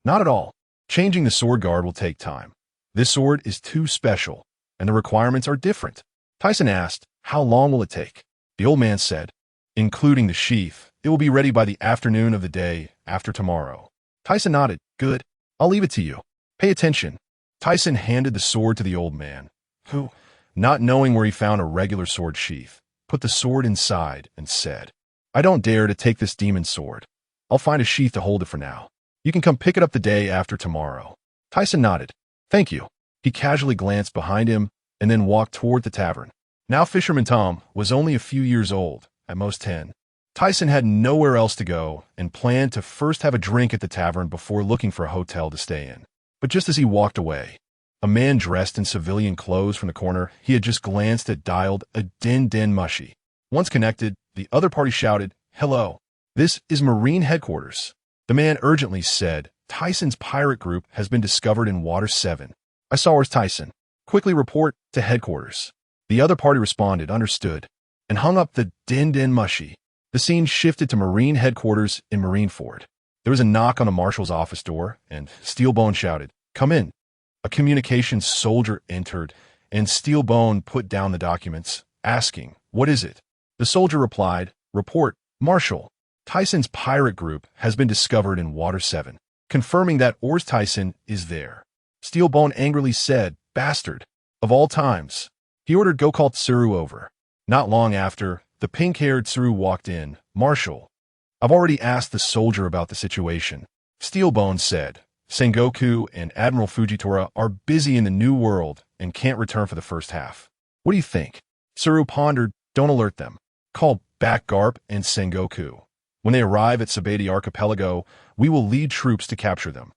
not at all. Changing the sword guard will take time. This sword is too special, and the requirements are different." Thiesen asked, "How long will it take?" The old man said, "Including the sheath, it will be ready by the afternoon of the day after tomorrow." Thiesen nodded, "Good. I'll leave it to you. Pay attention." Thiesen handed the sword to the old man, who, not knowing where he found a regular sword sheath, put the sword inside and said, "I don't dare to take this demon sword. I'll find a sheath to hold it for now." You can come pick it up the day after tomorrow. Tisen nodded. Thank you. He casually glanced behind him and then walked toward the tavern. Now Fisherman Tom was only a few years old, at most 10. Tisen had nowhere else to go and planned to first have a drink at the tavern before looking for a hotel to stay in. But just as he walked away, a man dressed in civilian clothes from the corner he had just glanced at dialed a din mushy. Once connected, the other party shouted, "Hello. This is Marine headquarters." The man urgently said, "Tisen's pirate group has been discovered in Water 7. I saw Aurs Tisen. Quickly report to headquarters." The other party responded, "Understood," and hung up the din mushy. The scene shifted to Marine headquarters in Marineford. There was a knock on the marshal's office door, and Steelbone shouted, "Come in." A communications soldier entered, and Steelbone put down the documents, asking, "What is it?" The soldier replied, "Report, Marshal. Tisen's pirate group has been discovered in Water 7, confirming that Aurs Tisen is there." Steelbone angrily said, "Bastard. Of all times." He ordered go call Tsuru over. Not long after, the pink-haired Tsuru walked in. "Marshal, I've already asked the soldier about the situation." Steelbone said, "Sengoku and Admiral Fujitora are busy in the New World and can't return for the first half. What do you think?" Tsuru pondered, "Don't alert them. Call back Garp and Sengoku. When they arrive at Sabeti Archipelago, we will lead troops to capture them.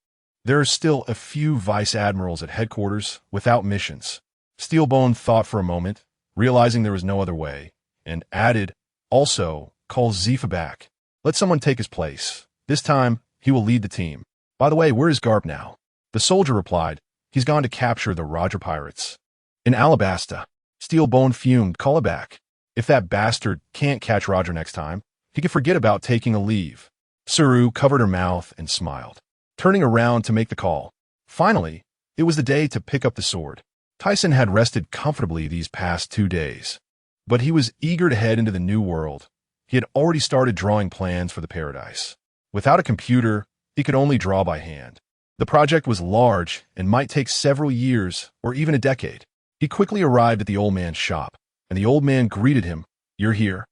There are still a few vice admirals at headquarters without missions." Steelbone thought for a moment, realizing there was no other way, and added, "Also, call Zifa back. Let someone take his place. This time, he will lead the team. By the way, where is Garp now?" The soldier replied, "He's gone to capture the Roger pirates." "In Alabasta." Steelbone fumed, "Call it back. If that bastard can't catch Roger next time, he can forget about taking a leave." Tsuru covered her mouth and smiled, turning around to make the call. Finally, it was the day to pick up the sword. Tisen had rested comfortably these past 2 days, but he was eager to head into the New World. He had already started drawing plans for the paradise. Without a computer, he could only draw by hand. The project was large and might take several years or even a decade. He quickly arrived at the old man's shop, and the old man greeted him. "You're here.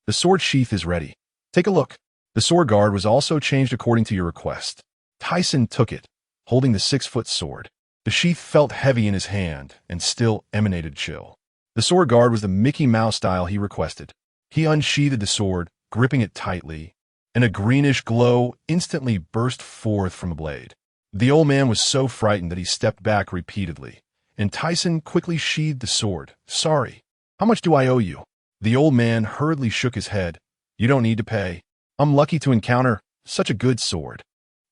The sword sheath is ready. Take a look." The sword guard was also changed according to your request. Tisen took it, holding the 6-foot sword. The sheath felt heavy in his hand and still emanated chill. The sword guard was the Mickey Mouse style he requested. He unsheathed the sword, gripping it tightly, and a greenish glow instantly burst forth from the blade. The old man was so frightened that he stepped back repeatedly, and Tisen quickly sheathed the sword. "Sorry. How much do I owe you?" The old man hurriedly shook his head. "You don't need to pay. I'm lucky to encounter such a good sword.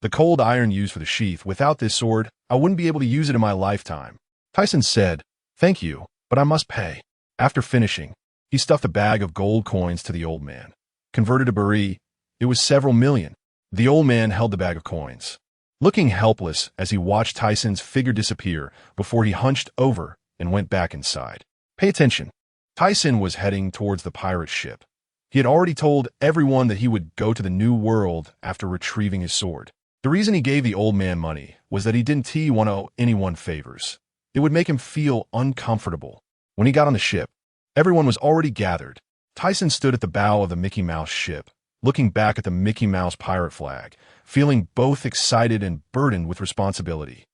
The cold iron used for the sheath, without this sword, I wouldn't be able to use it in my lifetime." Tisen said, "Thank you, but I must pay." After finishing, he stuffed a bag of gold coins to the old man. Converted to Bari, it was several million. The old man held the bag of coins, looking helpless as he watched Tisen's figure disappear before he hunched over and went back inside. Pay attention. Tisen was heading towards the pirate ship. He had already told everyone that he would go to the New World after retrieving his sword. The reason he gave the old man money was that he didn't want to owe anyone favors. It would make him feel uncomfortable. When he got on the ship, everyone was already gathered. Tisen stood at the bow of the Mickey Mouse ship, looking back at the Mickey Mouse pirate flag, feeling both excited and burdened with responsibility.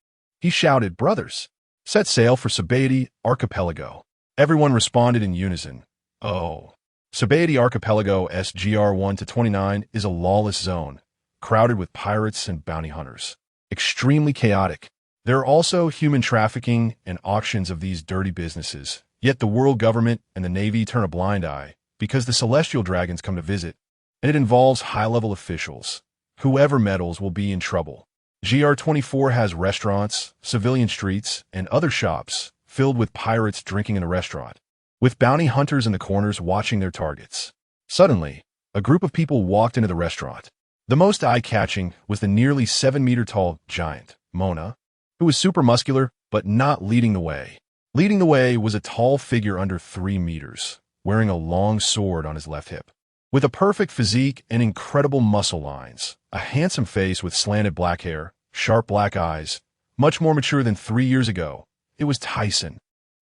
He shouted, "Brothers, set sail for Sabeti Archipelago." Everyone responded in unison, "Oh." Sabeti Archipelago SGR 1-29 is a lawless zone, crowded with pirates and bounty hunters. Extremely chaotic. There are also human trafficking and auctions of these dirty businesses, yet the world government and the Navy turn a blind eye because the celestial dragons come to visit, and it involves high-level officials. Whoever meddles will be in trouble. GR24 has restaurants, civilian streets, and other shops filled with pirates drinking in a restaurant, with bounty hunters in the corners watching their targets. Suddenly, a group of people walked into the restaurant. The most eye-catching was the nearly 7-meter-tall giant, Mona, who was super muscular but not leading the way. Leading the way was a tall figure under 3 meters, wearing a long sword on his left hip. With a perfect physique and incredible muscle lines, a handsome face with slanted black hair, sharp black eyes, much more mature than 3 years ago, it was Thiesen.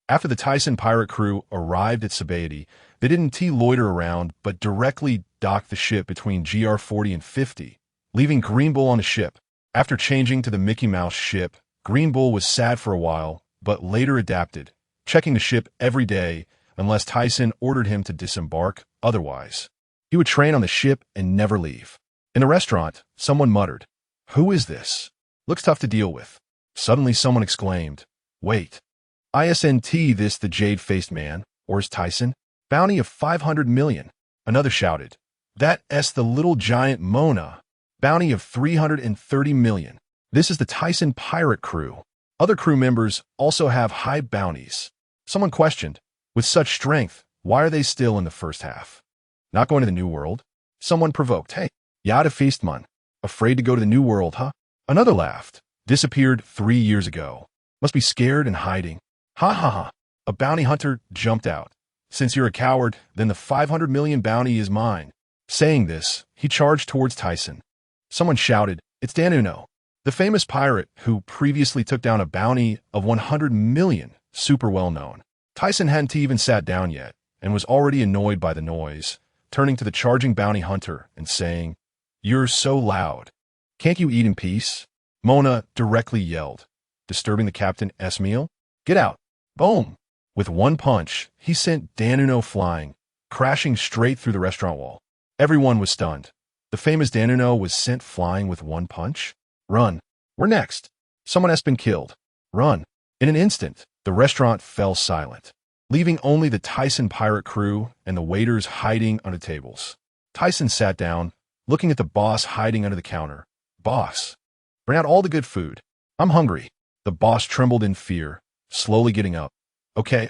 After the Thiesen pirate crew arrived at Sabeti, they didn't loiter around but directly docked the ship between GR 40 and 50, leaving Green Bull on the ship. After changing to the Mickey Mouse ship, Green Bull was sad for a while, but later adapted, checking the ship every day unless Thiesen ordered him to disembark. Otherwise, he would train on the ship and never leave. In the restaurant, someone muttered, "Who is this? Looks tough to deal with." Suddenly someone exclaimed, "Wait. Isn't this the jade-faced man, Aurs Tisen? Bounty of 500 million. Another shouted, "That's the little giant Mona. Bounty of 330 million. This is the Thiesen pirate crew." Other crew members also have high bounties. Someone questioned, "With such strength, why are they still in the first half? Not going to the New World?" Someone provoked, "Hey, Yada feast man. Afraid to go to the New World, huh?" Another laughed. "Disappeared 3 years ago. Must be scared and hiding." "Ha ha ha." A bounty hunter jumped out. "Since you're a coward, then the 500 million bounty is mine." Saying this, he charged towards Thiesen. Someone shouted, "It's Danuno, the famous pirate who previously took down a bounty of 100 million, super well known." Thiesen hadn't even sat down yet, and was already annoyed by the noise, turning to the charging bounty hunter and saying, "You're so loud. Can't you eat in peace?" Mona directly yelled, disturbing the captain's meal. "Get out." Boom! With one punch, he sent Danuno flying, crashing straight through the restaurant wall. Everyone was stunned. The famous Danuno was sent flying with one punch? Run. We're next. Someone has been killed. Run. In an instant, the restaurant fell silent, leaving only the Thiesen pirate crew and the waiters hiding under tables. Thiesen sat down, looking at the boss hiding under the counter. "Boss, bring out all the good food. I'm hungry." The boss trembled in fear, slowly getting up. Okay,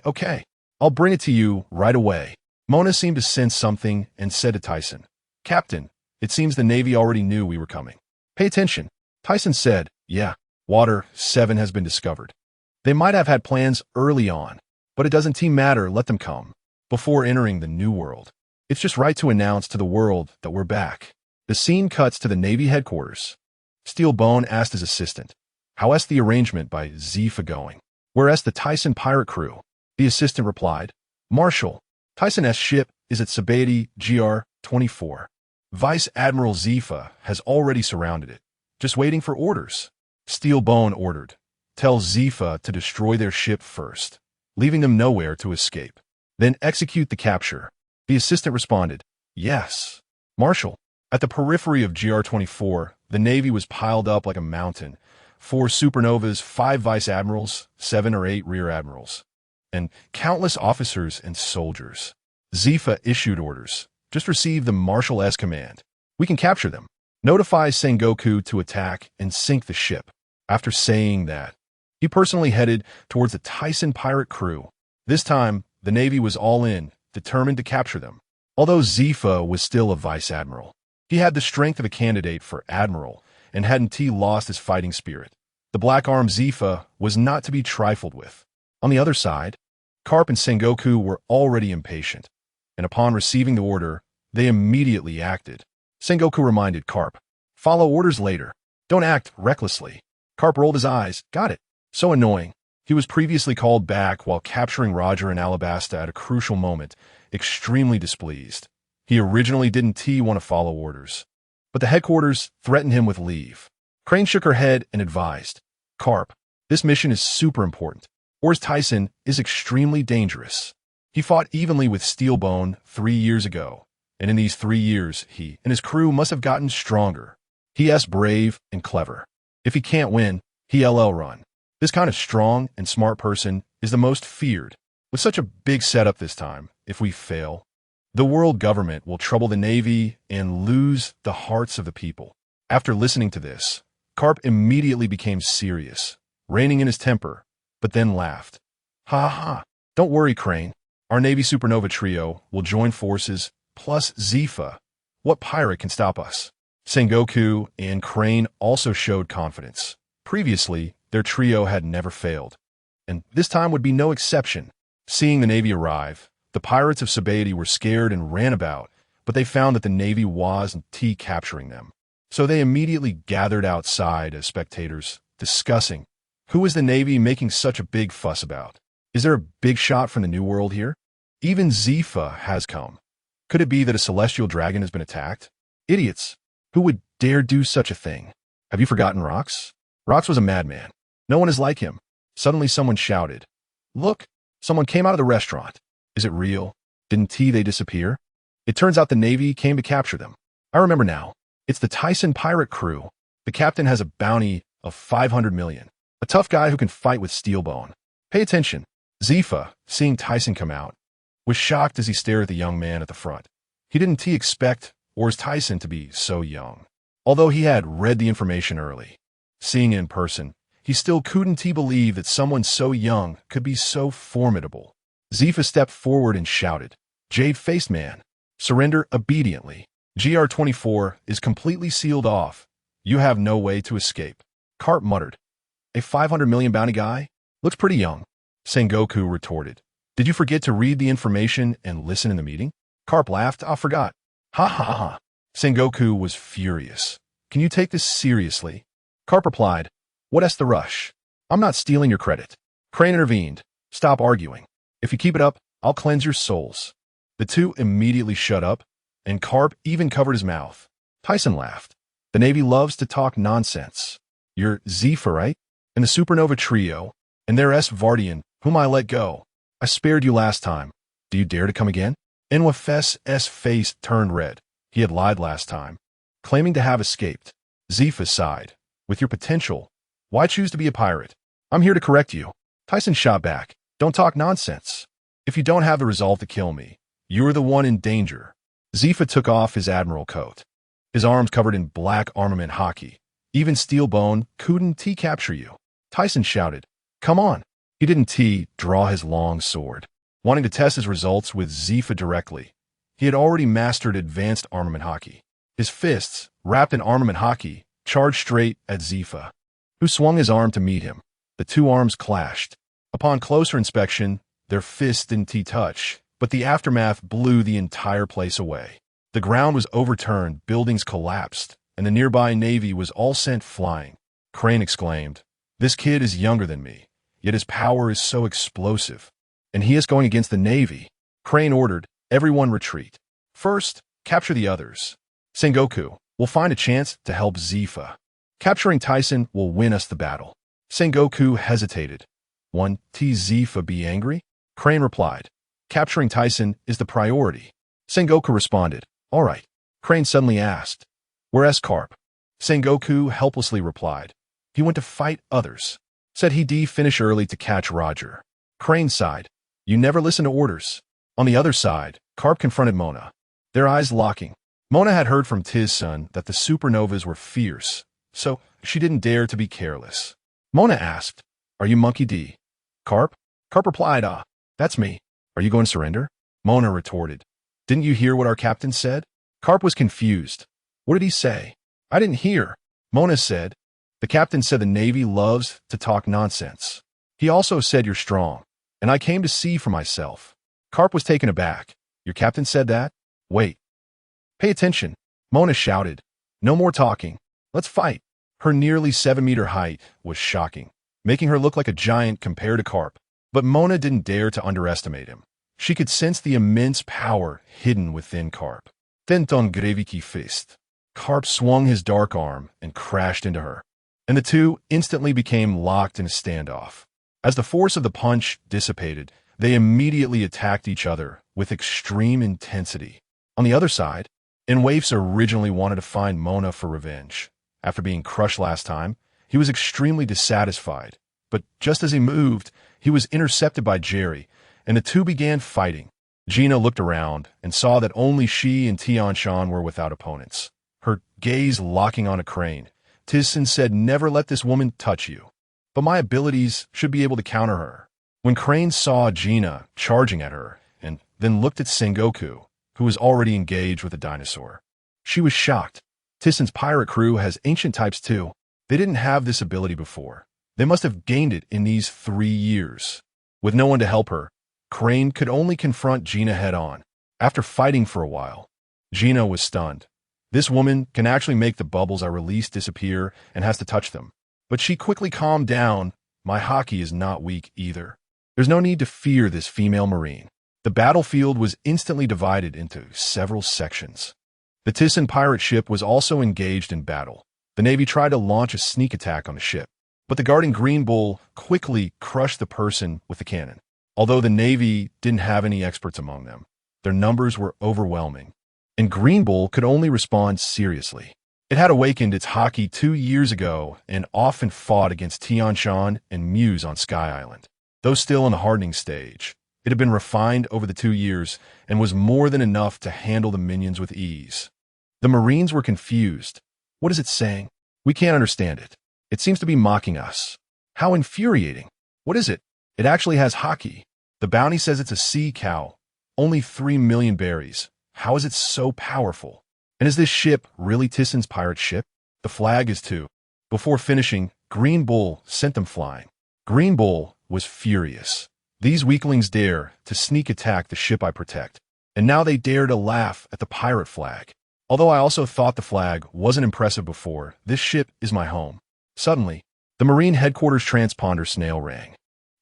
I'll bring it to you right away." Mona seemed to sense something and said to Thiesen, "Captain, it seems the Navy already knew we were coming." "Pay attention." Thiesen said, "Yeah, Water 7 has been discovered. They might have had plans early on, but it doesn't matter, let them come. Before entering the New World, it's just right to announce to the world that we're back." The scene cuts to the Navy headquarters. Steelbone asked his assistant, "How's the arrangement by Zifa going? Whereas the Thiesen pirate crew?" The assistant replied, "Marshal, Thiesen's ship is at Sabadi GR-24. Vice Admiral Zifa has already surrounded it, just waiting for orders." Steelbone ordered, "Tell Zifa to destroy their ship first, leaving them nowhere to escape. Then execute the capture." The assistant responded, "Yes, Marshal." At the periphery of GR-24, the Navy was piled up like a mountain. 4 supernovas, 5 vice admirals, 7 or 8 rear admirals, and countless officers and soldiers. Zifa issued orders. "Just receive the Marshal's command. We can capture them. Notify Sengoku to attack and sink the ship." After saying that, he personally headed towards the Thiesen pirate crew. This time, the Navy was all in, determined to capture them. Although Zifa was still a vice admiral, he had the strength of a candidate for admiral and hadn't lost his fighting spirit. The Black Arm Zifa was not to be trifled with. On the other side, Carp and Sengoku were already impatient, and upon receiving the order, they immediately acted. Sengoku reminded Carp, "Follow orders later. Don't act recklessly." Carp rolled his eyes. "Got it." So annoying. He was previously called back while capturing Roger and Alabasta at a crucial moment, extremely displeased. He originally didn't want to follow orders, but the headquarters threatened him with leave. Crane shook her head and advised, "Carp, this mission is super important. Aurs Tisen is extremely dangerous. He fought evenly with Steelbone 3 years ago, and in these 3 years, he and his crew must have gotten stronger. He is brave and clever. If he can't win, he'll run. This kind of strong and smart person is the most feared. With such a big setup this time, if we fail, the world government will trouble the Navy and lose the hearts of the people." After listening to this, Carp immediately became serious, reining in his temper, but then laughed. "Ha ha, don't worry, Crane. Our Navy Supernova trio will join forces, plus Zifa. What pirate can stop us?" Sengoku and Crane also showed confidence. Previously, their trio had never failed, and this time would be no exception. Seeing the Navy arrive, the pirates of Sabadi were scared and ran about, but they found that the Navy wasn't capturing them. So they immediately gathered outside as spectators, discussing, who is the Navy making such a big fuss about? Is there a big shot from the New World here? Even Zifa has come. Could it be that a celestial dragon has been attacked? Idiots! Who would dare do such a thing? Have you forgotten Rox? Rox was a madman. No one is like him. Suddenly someone shouted. Look, someone came out of the restaurant. Is it real? Didn't they disappear? It turns out the Navy came to capture them. I remember now. It's the Thiesen pirate crew. The captain has a bounty of 500 million. A tough guy who can fight with steel bone. Pay attention. Zifa, seeing Thiesen come out, was shocked as he stared at the young man at the front. He didn't expect Aurs Tisen to be so young. Although he had read the information early. Seeing it in person, he still couldn't believe that someone so young could be so formidable. Zifa stepped forward and shouted, Jade-faced man, surrender obediently. GR-24 is completely sealed off. You have no way to escape. Carp muttered. A 500 million bounty guy? Looks pretty young. Sengoku retorted. Did you forget to read the information and listen in the meeting? Carp laughed. I forgot. Ha ha ha. Sengoku was furious. Can you take this seriously? Carp replied, What's the rush? I'm not stealing your credit. Crane intervened. Stop arguing. If you keep it up, I'll cleanse your souls. The two immediately shut up, and Carp even covered his mouth. Thiesen laughed. The Navy loves to talk nonsense. You're Zifa, right? And the Supernova Trio, and there's Vardian, whom I let go. I spared you last time. Do you dare to come again? Enwafes' face turned red. He had lied last time, claiming to have escaped. Zifa sighed. With your potential, why choose to be a pirate? I'm here to correct you. Thiesen shot back. Don't talk nonsense. If you don't have the resolve to kill me, you're the one in danger. Zifa took off his admiral coat. His arms covered in black armament hockey. Even Steelbone couldn't capture you. Thiesen shouted, Come on. He didn't draw his long sword, wanting to test his results with Zifa directly. He had already mastered advanced armament hockey. His fists, wrapped in armament hockey, charged straight at Zifa, who swung his arm to meet him. The two arms clashed. Upon closer inspection, their fists didn't touch, but the aftermath blew the entire place away. The ground was overturned, buildings collapsed, and the nearby Navy was all sent flying. Crane exclaimed, This kid is younger than me, yet his power is so explosive. And he is going against the Navy. Crane ordered, Everyone retreat. First, capture the others. Sengoku, we'll find a chance to help Zifa. Capturing Thiesen will win us the battle. Sengoku hesitated. Won't Zifa be angry? Crane replied, Capturing Thiesen is the priority. Sengoku responded, All right. Crane suddenly asked, Where's Carp? Sengoku helplessly replied, He went to fight others. Said he'd finish early to catch Roger. Crane sighed, You never listen to orders. On the other side, Carp confronted Mona, their eyes locking. Mona had heard from Thiesen that the supernovas were fierce, so she didn't dare to be careless. Mona asked, Are you Monkey D? Carp? Carp replied, That's me. Are you going to surrender? Mona retorted, Didn't you hear what our captain said? Carp was confused. What did he say? I didn't hear. Mona said, The captain said the Navy loves to talk nonsense. He also said you're strong, and I came to see for myself. Carp was taken aback. Your captain said that? Wait. Pay attention. Mona shouted. No more talking. Let's fight. Her nearly 7-meter height was shocking, making her look like a giant compared to Carp. But Mona didn't dare to underestimate him. She could sense the immense power hidden within Carp. Then ton Greviki fist. Carp swung his dark arm and crashed into her, and the two instantly became locked in a standoff. As the force of the punch dissipated, they immediately attacked each other with extreme intensity. On the other side, Enwafes originally wanted to find Mona for revenge. After being crushed last time, he was extremely dissatisfied. But just as he moved, he was intercepted by Jerry, and the two began fighting. Gina looked around and saw that only she and Tianshan were without opponents. Her gaze locking on a Crane. Thiesen said, Never let this woman touch you. But my abilities should be able to counter her. When Crane saw Gina charging at her, and then looked at Sengoku, who was already engaged with the dinosaur, she was shocked. Thiesen's pirate crew has ancient types too. They didn't have this ability before. They must have gained it in these 3 years. With no one to help her, Crane could only confront Gina head-on. After fighting for a while, Gina was stunned. This woman can actually make the bubbles I release disappear and has to touch them. But she quickly calmed down. My hockey is not weak either. There's no need to fear this female marine. The battlefield was instantly divided into several sections. The Thiesen pirate ship was also engaged in battle. The Navy tried to launch a sneak attack on the ship, but the guarding Green Bull quickly crushed the person with the cannon. Although the Navy didn't have any experts among them, their numbers were overwhelming, and Green Bull could only respond seriously. It had awakened its haki 2 years ago and often fought against Tianshan and Muse on Sky Island. Though still in the hardening stage, it had been refined over the 2 years and was more than enough to handle the minions with ease. The Marines were confused. What is it saying? We can't understand it. It seems to be mocking us. How infuriating. What is it? It actually has haki. The bounty says it's a sea cow. Only 3 million berries. How is it so powerful? And is this ship really Thiesen's pirate ship? The flag is too. Before finishing, Green Bull sent them flying. Green Bull was furious. These weaklings dare to sneak attack the ship I protect. And now they dare to laugh at the pirate flag. Although I also thought the flag wasn't impressive before, this ship is my home. Suddenly, the Marine headquarters transponder snail rang.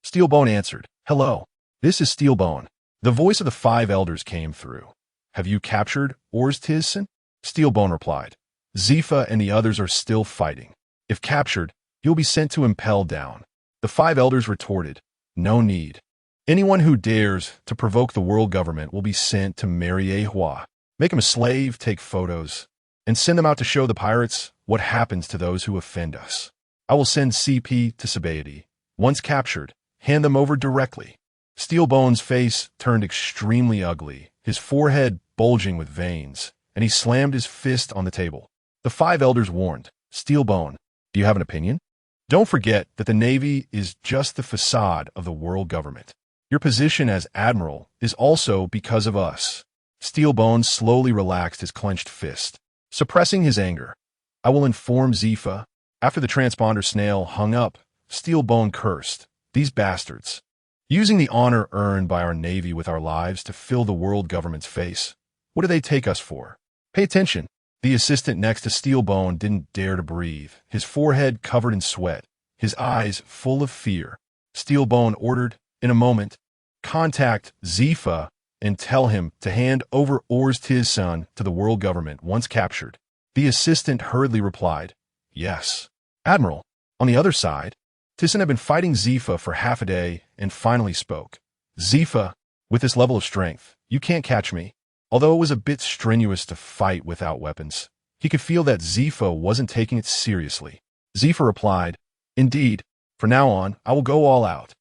Steelbone answered. Hello. This is Steelbone. The voice of the 5 elders came through. Have you captured Aurs Tisen? Steelbone replied. Zifa and the others are still fighting. If captured, you'll be sent to Impel Down. The 5 elders retorted. No need. Anyone who dares to provoke the world government will be sent to Mariehua. Make him a slave, take photos, and send them out to show the pirates what happens to those who offend us. I will send CP to Sabaody. Once captured, hand them over directly. Steelbone's face turned extremely ugly, his forehead bulging with veins, and he slammed his fist on the table. The 5 elders warned, Steelbone, do you have an opinion? Don't forget that the Navy is just the facade of the world government. Your position as admiral is also because of us. Steelbone slowly relaxed his clenched fist, suppressing his anger. I will inform Zifa. After the transponder snail hung up, Steelbone cursed. These bastards. Using the honor earned by our Navy with our lives to fill the world government's face. What do they take us for? Pay attention. The assistant next to Steelbone didn't dare to breathe, his forehead covered in sweat, his eyes full of fear. Steelbone ordered, in a moment, contact Zifa and tell him to hand over Aurs Tisen to the world government once captured. The assistant hurriedly replied, yes. Admiral, on the other side, Thiesen had been fighting Zifa for half a day and finally spoke. Zifa, with this level of strength, you can't catch me. Although it was a bit strenuous to fight without weapons, he could feel that Zifa wasn't taking it seriously. Zifa replied, indeed, from now on, I will go all out.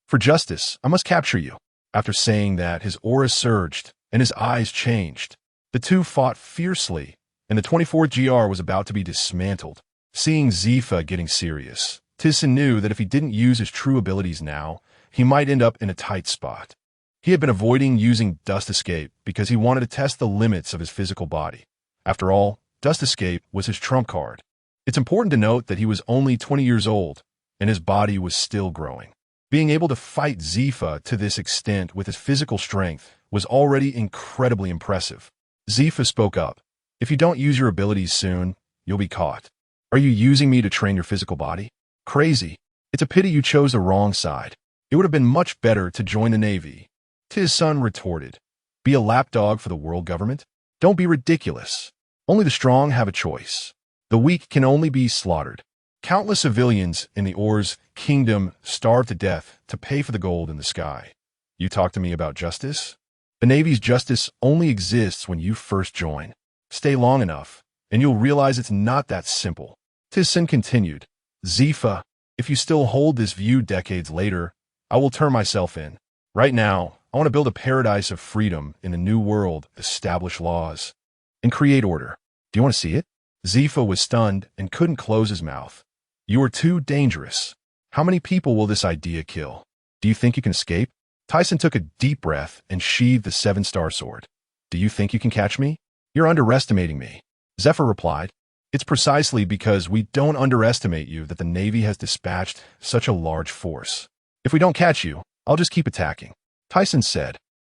For justice, I must capture you. After saying that, his aura surged and his eyes changed. The two fought fiercely, and the 24th GR was about to be dismantled. Seeing Zifa getting serious, Thiesen knew that if he didn't use his true abilities now, he might end up in a tight spot. He had been avoiding using Dust Escape because he wanted to test the limits of his physical body. After all, Dust Escape was his trump card. It's important to note that he was only 20 years old, and his body was still growing. Being able to fight Zifa to this extent with his physical strength was already incredibly impressive. Zifa spoke up. If you don't use your abilities soon, you'll be caught. Are you using me to train your physical body? Crazy. It's a pity you chose the wrong side. It would have been much better to join the Navy. Thiesen retorted. Be a lapdog for the world government? Don't be ridiculous. Only the strong have a choice. The weak can only be slaughtered. Countless civilians in the Aurs kingdom starved to death to pay for the gold in the sky. You talk to me about justice? The Navy's justice only exists when you first join. Stay long enough, and you'll realize it's not that simple. Thiesen continued. Zifa, if you still hold this view decades later, I will turn myself in. Right now, I want to build a paradise of freedom in the new world, establish laws, and create order. Do you want to see it? Zifa was stunned and couldn't close his mouth. You are too dangerous. How many people will this idea kill? Do you think you can escape? Thiesen took a deep breath and sheathed the 7-star sword. Do you think you can catch me? You're underestimating me. Zephyr replied. It's precisely because we don't underestimate you that the Navy has dispatched such a large force. If we don't catch you, I'll just keep attacking. Thiesen said.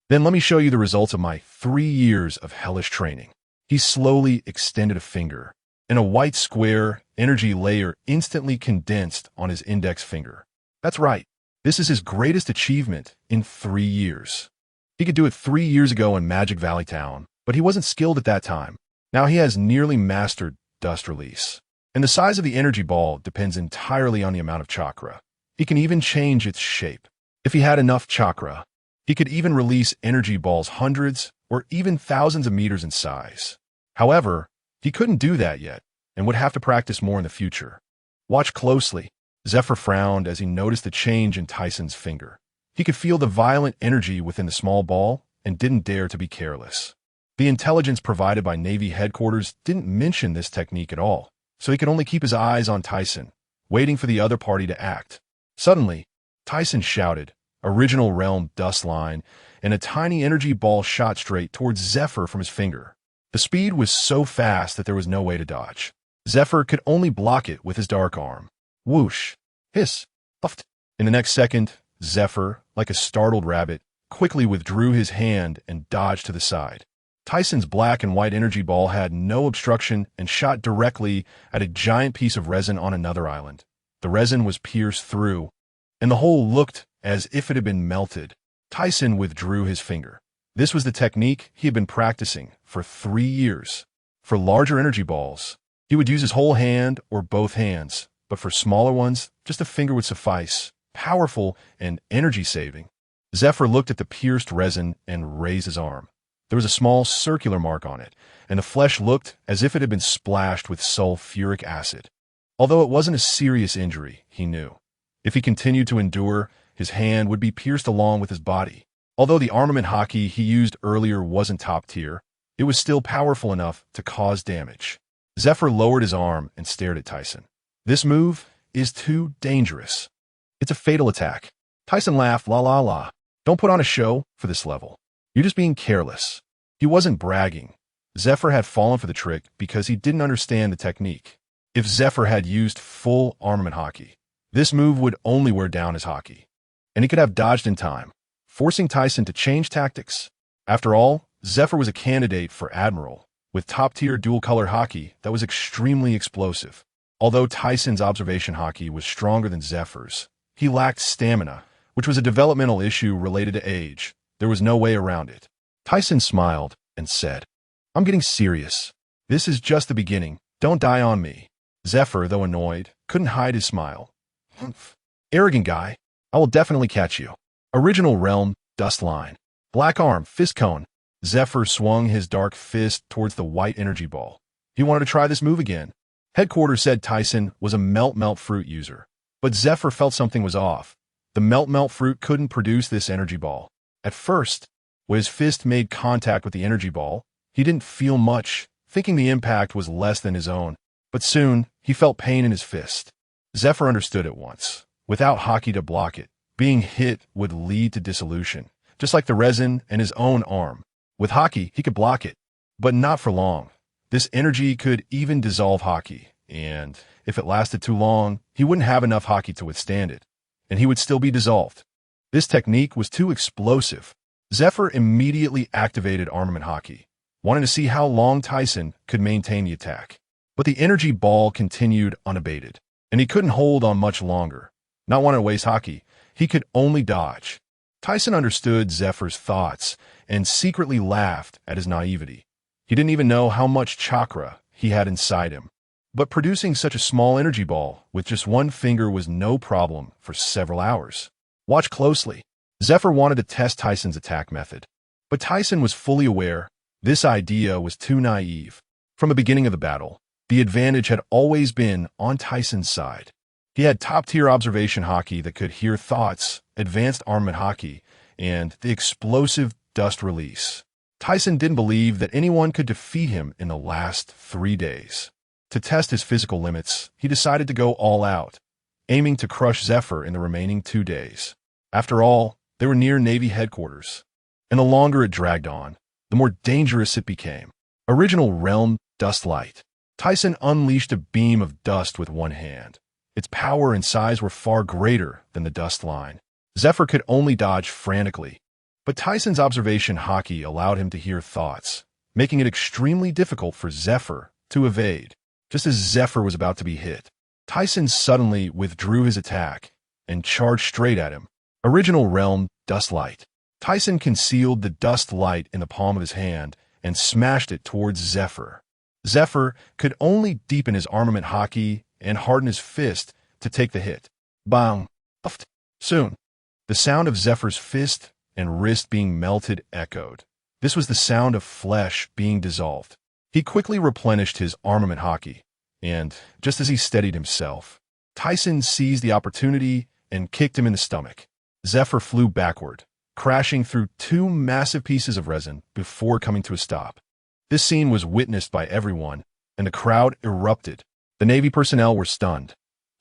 Then let me show you the results of my 3 years of hellish training. He slowly extended a finger, and a white square energy layer instantly condensed on his index finger. That's right. This is his greatest achievement in 3 years. He could do it 3 years ago in Magic Valley Town, but he wasn't skilled at that time. Now he has nearly mastered Dust Release. And the size of the energy ball depends entirely on the amount of chakra. He can even change its shape. If he had enough chakra, he could even release energy balls hundreds or even thousands of meters in size. However, he couldn't do that yet and would have to practice more in the future. Watch closely. Zephyr frowned as he noticed the change in Thiesen's finger. He could feel the violent energy within the small ball and didn't dare to be careless. The intelligence provided by Navy headquarters didn't mention this technique at all, so he could only keep his eyes on Thiesen, waiting for the other party to act. Suddenly, Thiesen shouted, "Original Realm Dust Line," and a tiny energy ball shot straight towards Zephyr from his finger. The speed was so fast that there was no way to dodge. Zephyr could only block it with his dark arm. Whoosh! Hiss! Puffed! In the next second, Zephyr, like a startled rabbit, quickly withdrew his hand and dodged to the side. Thiesen's black and white energy ball had no obstruction and shot directly at a giant piece of resin on another island. The resin was pierced through, and the hole looked as if it had been melted. Thiesen withdrew his finger. This was the technique he had been practicing for 3 years. For larger energy balls, he would use his whole hand or both hands, but for smaller ones, just a finger would suffice. Powerful and energy-saving. Zephyr looked at the pierced resin and raised his arm. There was a small circular mark on it, and the flesh looked as if it had been splashed with sulfuric acid. Although it wasn't a serious injury, he knew. If he continued to endure, his hand would be pierced along with his body. Although the armament hockey he used earlier wasn't top tier, it was still powerful enough to cause damage. Zephyr lowered his arm and stared at Thiesen. This move is too dangerous. It's a fatal attack. Thiesen laughed, la la la. Don't put on a show for this level. You're just being careless. He wasn't bragging. Zephyr had fallen for the trick because he didn't understand the technique. If Zephyr had used full armament hockey, this move would only wear down his hockey, and he could have dodged in time, forcing Thiesen to change tactics. After all, Zephyr was a candidate for Admiral, with top-tier dual-color hockey that was extremely explosive. Although Thiesen's observation hockey was stronger than Zephyr's, he lacked stamina, which was a developmental issue related to age. There was no way around it. Thiesen smiled and said, "I'm getting serious. This is just the beginning. Don't die on me." Zephyr, though annoyed, couldn't hide his smile. "Humph. Arrogant guy. I will definitely catch you." Original Realm Dust Line. Black arm, fist cone. Zephyr swung his dark fist towards the white energy ball. He wanted to try this move again. Headquarters said Thiesen was a melt fruit user, but Zephyr felt something was off. The melt fruit couldn't produce this energy ball. At first, when his fist made contact with the energy ball, he didn't feel much, thinking the impact was less than his own. But soon, he felt pain in his fist. Zephyr understood at once. Without hockey to block it, being hit would lead to dissolution, just like the resin and his own arm. With hockey, he could block it, but not for long. This energy could even dissolve hockey, and if it lasted too long, he wouldn't have enough hockey to withstand it, and he would still be dissolved. This technique was too explosive. Zephyr immediately activated armament hockey, wanting to see how long Thiesen could maintain the attack. But the energy ball continued unabated, and he couldn't hold on much longer. Not wanting to waste hockey, he could only dodge. Thiesen understood Zephyr's thoughts and secretly laughed at his naivety. He didn't even know how much chakra he had inside him. But producing such a small energy ball with just one finger was no problem for several hours. Watch closely. Zephyr wanted to test Thiesen's attack method, but Thiesen was fully aware this idea was too naive. From the beginning of the battle, the advantage had always been on Thiesen's side. He had top-tier observation hockey that could hear thoughts, advanced armament hockey, and the explosive dust release. Thiesen didn't believe that anyone could defeat him in the last 3 days. To test his physical limits, he decided to go all out, aiming to crush Zephyr in the remaining 2 days. After all, they were near Navy headquarters, and the longer it dragged on, the more dangerous it became. Original Realm Dust Light. Thiesen unleashed a beam of dust with one hand. Its power and size were far greater than the dust line. Zephyr could only dodge frantically, but Thiesen's observation hockey allowed him to hear thoughts, making it extremely difficult for Zephyr to evade. Just as Zephyr was about to be hit, Thiesen suddenly withdrew his attack and charged straight at him. Original Realm Dust Light. Thiesen concealed the dust light in the palm of his hand and smashed it towards Zephyr. Zephyr could only deepen his armament hockey and harden his fist to take the hit. Bang! Puffed. Soon, the sound of Zephyr's fist and wrist being melted echoed. This was the sound of flesh being dissolved. He quickly replenished his armament hockey, and, just as he steadied himself, Tisen seized the opportunity and kicked him in the stomach. Zephyr flew backward, crashing through two massive pieces of resin before coming to a stop. This scene was witnessed by everyone, and the crowd erupted. The Navy personnel were stunned.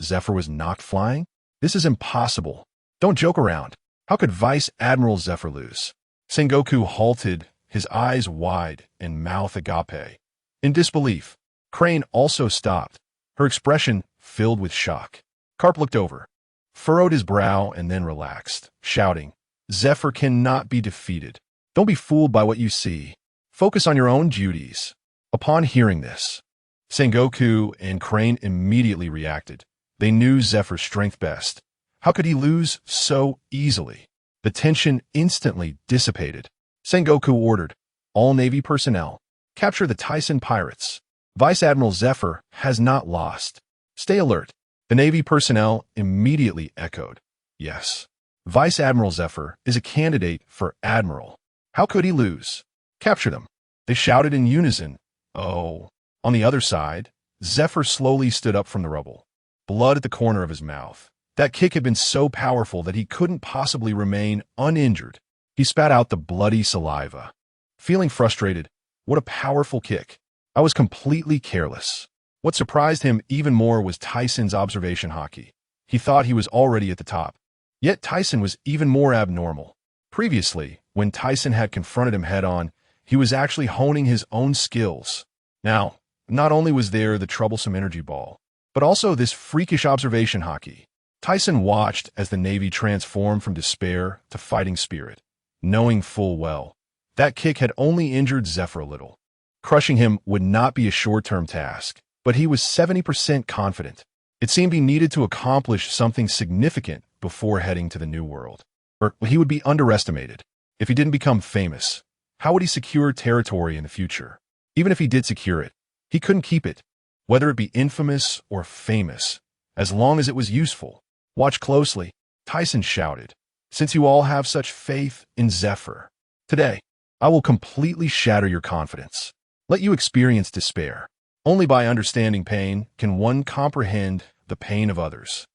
Zephyr was knocked flying? This is impossible. Don't joke around. How could Vice Admiral Zephyr lose? Sengoku halted, his eyes wide and mouth agape. In disbelief, Crane also stopped, her expression filled with shock. Carp looked over, furrowed his brow, and then relaxed, shouting, Zephyr cannot be defeated. Don't be fooled by what you see. Focus on your own duties. Upon hearing this, Sengoku and Crane immediately reacted. They knew Zephyr's strength best. How could he lose so easily? The tension instantly dissipated. Sengoku ordered, all Navy personnel, capture the Thiesen pirates. Vice Admiral Zephyr has not lost. Stay alert. The Navy personnel immediately echoed, yes. Vice Admiral Zephyr is a candidate for Admiral. How could he lose? Capture them. They shouted in unison. Oh. On the other side, Zephyr slowly stood up from the rubble, blood at the corner of his mouth. That kick had been so powerful that he couldn't possibly remain uninjured. He spat out the bloody saliva. Feeling frustrated, what a powerful kick. I was completely careless. What surprised him even more was Tyson's observation hockey. He thought he was already at the top. Yet Tysen was even more abnormal. Previously, when Tyson had confronted him head-on, he was actually honing his own skills. Now, not only was there the troublesome energy ball, but also this freakish observation hockey. Tyson watched as the Navy transformed from despair to fighting spirit, knowing full well that kick had only injured Zephyr a little. Crushing him would not be a short-term task, but he was 70% confident. It seemed he needed to accomplish something significant before heading to the New World. Or he would be underestimated. If he didn't become famous, how would he secure territory in the future? Even if he did secure it, he couldn't keep it, whether it be infamous or famous, as long as it was useful. Watch closely, Tyson shouted, since you all have such faith in Zephyr. Today, I will completely shatter your confidence. Let you experience despair. Only by understanding pain can one comprehend the pain of others.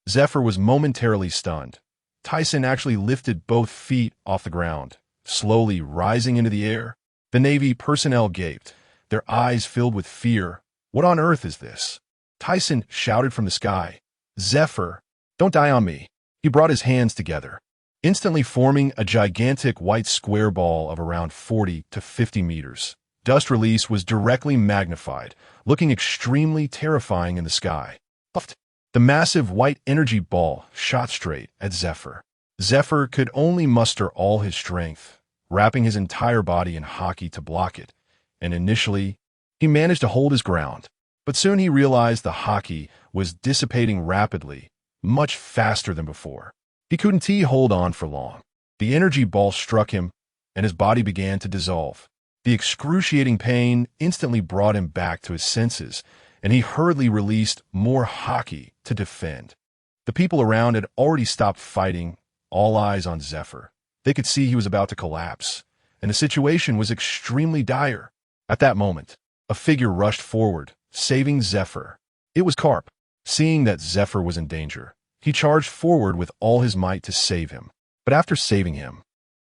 Zephyr was momentarily stunned. Tyson actually lifted both feet off the ground, slowly rising into the air. The Navy personnel gaped, their eyes filled with fear. What on earth is this? Tyson shouted from the sky, Zephyr, don't die on me. He brought his hands together, instantly forming a gigantic white square ball of around 40 to 50 meters. Dust release was directly magnified, looking extremely terrifying in the sky. Puffed. The massive white energy ball shot straight at Zephyr. Zephyr could only muster all his strength, wrapping his entire body in hockey to block it, and initially, he managed to hold his ground. But soon he realized the hockey was dissipating rapidly, much faster than before. He couldn't hold on for long. The energy ball struck him, and his body began to dissolve. The excruciating pain instantly brought him back to his senses, and he hurriedly released more hockey to defend. The people around had already stopped fighting, all eyes on Zephyr. They could see he was about to collapse, and the situation was extremely dire. At that moment, a figure rushed forward, saving Zephyr. It was Carp. Seeing that Zephyr was in danger, he charged forward with all his might to save him. But after saving him,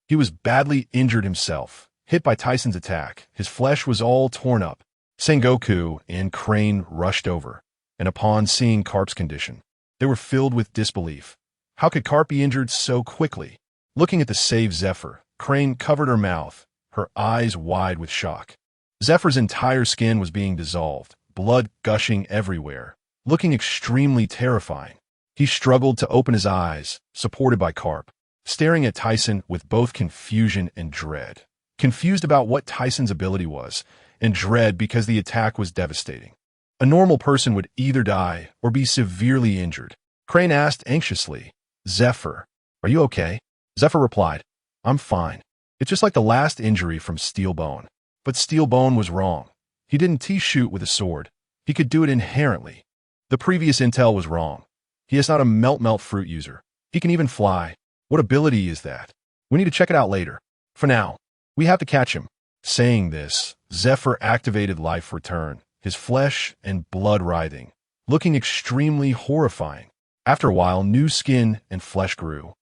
he was badly injured himself. Hit by Tyson's attack, his flesh was all torn up. Sengoku and Crane rushed over, and upon seeing Carp's condition, they were filled with disbelief. How could Carp be injured so quickly? Looking at the saved Zephyr, Crane covered her mouth, her eyes wide with shock. Zephyr's entire skin was being dissolved, blood gushing everywhere, looking extremely terrifying. He struggled to open his eyes, supported by Carp, staring at Tyson with both confusion and dread. Confused about what Tyson's ability was, and dread because the attack was devastating. A normal person would either die or be severely injured. Crane asked anxiously, Zephyr, are you okay? Zephyr replied, I'm fine. It's just like the last injury from Steel Bone. But Steel Bone was wrong. He didn't shoot with a sword. He could do it inherently. The previous intel was wrong. He is not a melt fruit user. He can even fly. What ability is that? We need to check it out later. For now, we have to catch him. Saying this, Zephyr activated Life Return, his flesh and blood writhing, looking extremely horrifying. After a while, new skin and flesh grew,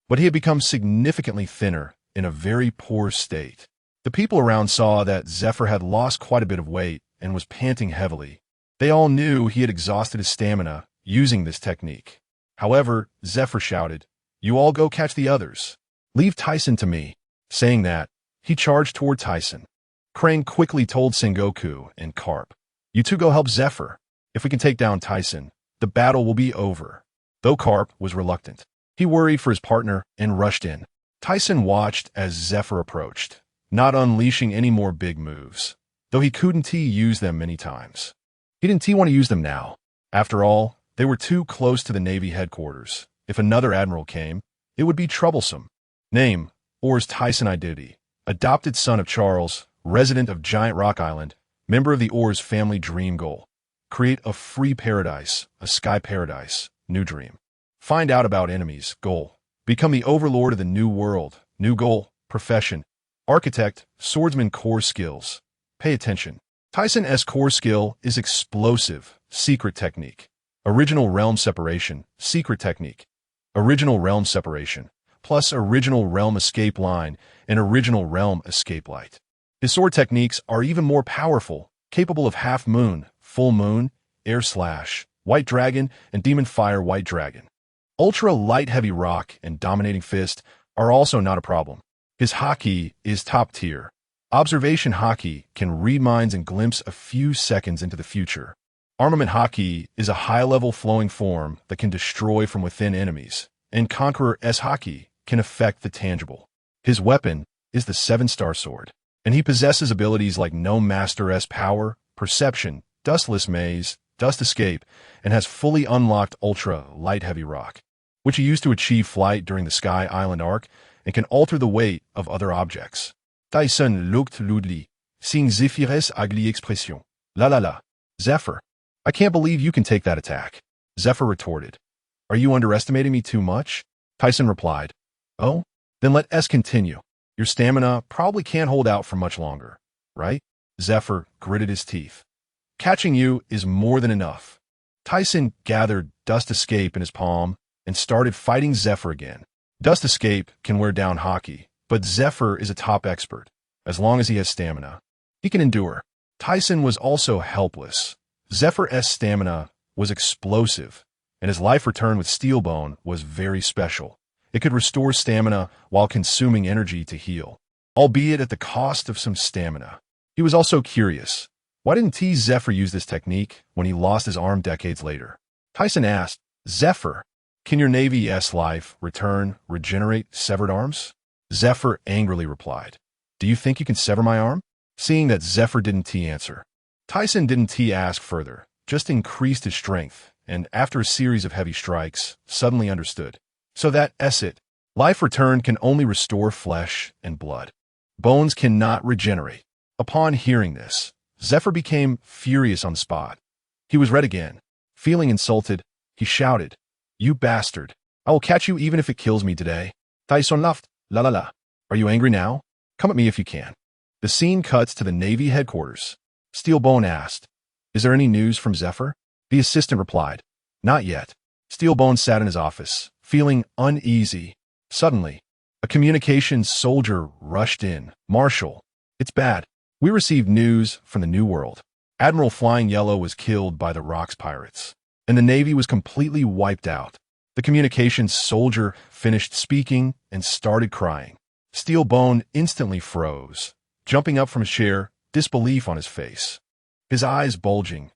but he had become significantly thinner, in a very poor state. The people around saw that Zephyr had lost quite a bit of weight and was panting heavily. They all knew he had exhausted his stamina using this technique. However, Zephyr shouted, "You all go catch the others. Leave Thiesen to me." Saying that, he charged toward Thiesen. Krang quickly told Sengoku and Carp, "You two go help Zephyr. If we can take down Thiesen, the battle will be over." Though Carp was reluctant, he worried for his partner and rushed in. Thiesen watched as Zephyr approached, not unleashing any more big moves, though he couldn't use them many times. He didn't want to use them now. After all, they were too close to the Navy headquarters. If another admiral came, it would be troublesome. Name, Aurs Tisen. Identity, adopted son of Charles, resident of Giant Rock Island, member of the Aurs family. Dream goal: create a free paradise, a sky paradise. New dream: find out about enemies. Goal: become the overlord of the new world. New goal: profession: architect, swordsman. Core skills: pay attention. Thiesen's core skill is explosive, secret technique. Original realm separation, secret technique. Original realm separation, plus original realm escape line and original realm escape light. His sword techniques are even more powerful, capable of half moon, full moon, air slash, white dragon, and demon fire. White dragon. Ultra light heavy rock and dominating fist are also not a problem. His haki is top tier. Observation haki can read minds and glimpse a few seconds into the future. Armament haki is a high-level flowing form that can destroy from within enemies, and Conqueror's haki can affect the tangible. His weapon is the 7-star sword, and he possesses abilities like No Master's power, perception, dustless maze, dust escape, and has fully unlocked ultra light heavy rock, which he used to achieve flight during the Sky Island arc and can alter the weight of other objects. Thiesen looked ludly, seeing Zephyr's ugly expression. La la la. Zephyr, I can't believe you can take that attack. Zephyr retorted. Are you underestimating me too much? Thiesen replied. Oh? Then let us continue. Your stamina probably can't hold out for much longer, right? Zephyr gritted his teeth. Catching you is more than enough. Thiesen gathered Dust Escape in his palm and started fighting Zephyr again. Dust Escape can wear down haki, but Zephyr is a top expert. As long as he has stamina, he can endure. Thiesen was also helpless. Zephyr's stamina was explosive, and his life return with Steelbone was very special. It could restore stamina while consuming energy to heal, albeit at the cost of some stamina. He was also curious. Why didn't Zephyr use this technique when he lost his arm decades later? Thiesen asked, Zephyr, can your Navy's life return regenerate severed arms? Zephyr angrily replied, Do you think you can sever my arm? Seeing that Zephyr didn't answer, Thiesen didn't ask further, just increased his strength, and after a series of heavy strikes, suddenly understood. So that's it. Life return can only restore flesh and blood. Bones cannot regenerate. Upon hearing this, Zephyr became furious on the spot. He was red again. Feeling insulted, he shouted, You bastard! I will catch you even if it kills me today. Thiesen laughed. La la la. Are you angry now? Come at me if you can. The scene cuts to the Navy headquarters. Steelbone asked, Is there any news from Zephyr? The assistant replied, Not yet. Steelbone sat in his office, feeling uneasy. Suddenly, a communications soldier rushed in. Marshal, it's bad. We received news from the New World. Admiral Flying Yellow was killed by the Rocks pirates, and the Navy was completely wiped out. The communications soldier finished speaking and started crying. Steelbone instantly froze, jumping up from his chair, disbelief on his face. His eyes bulging.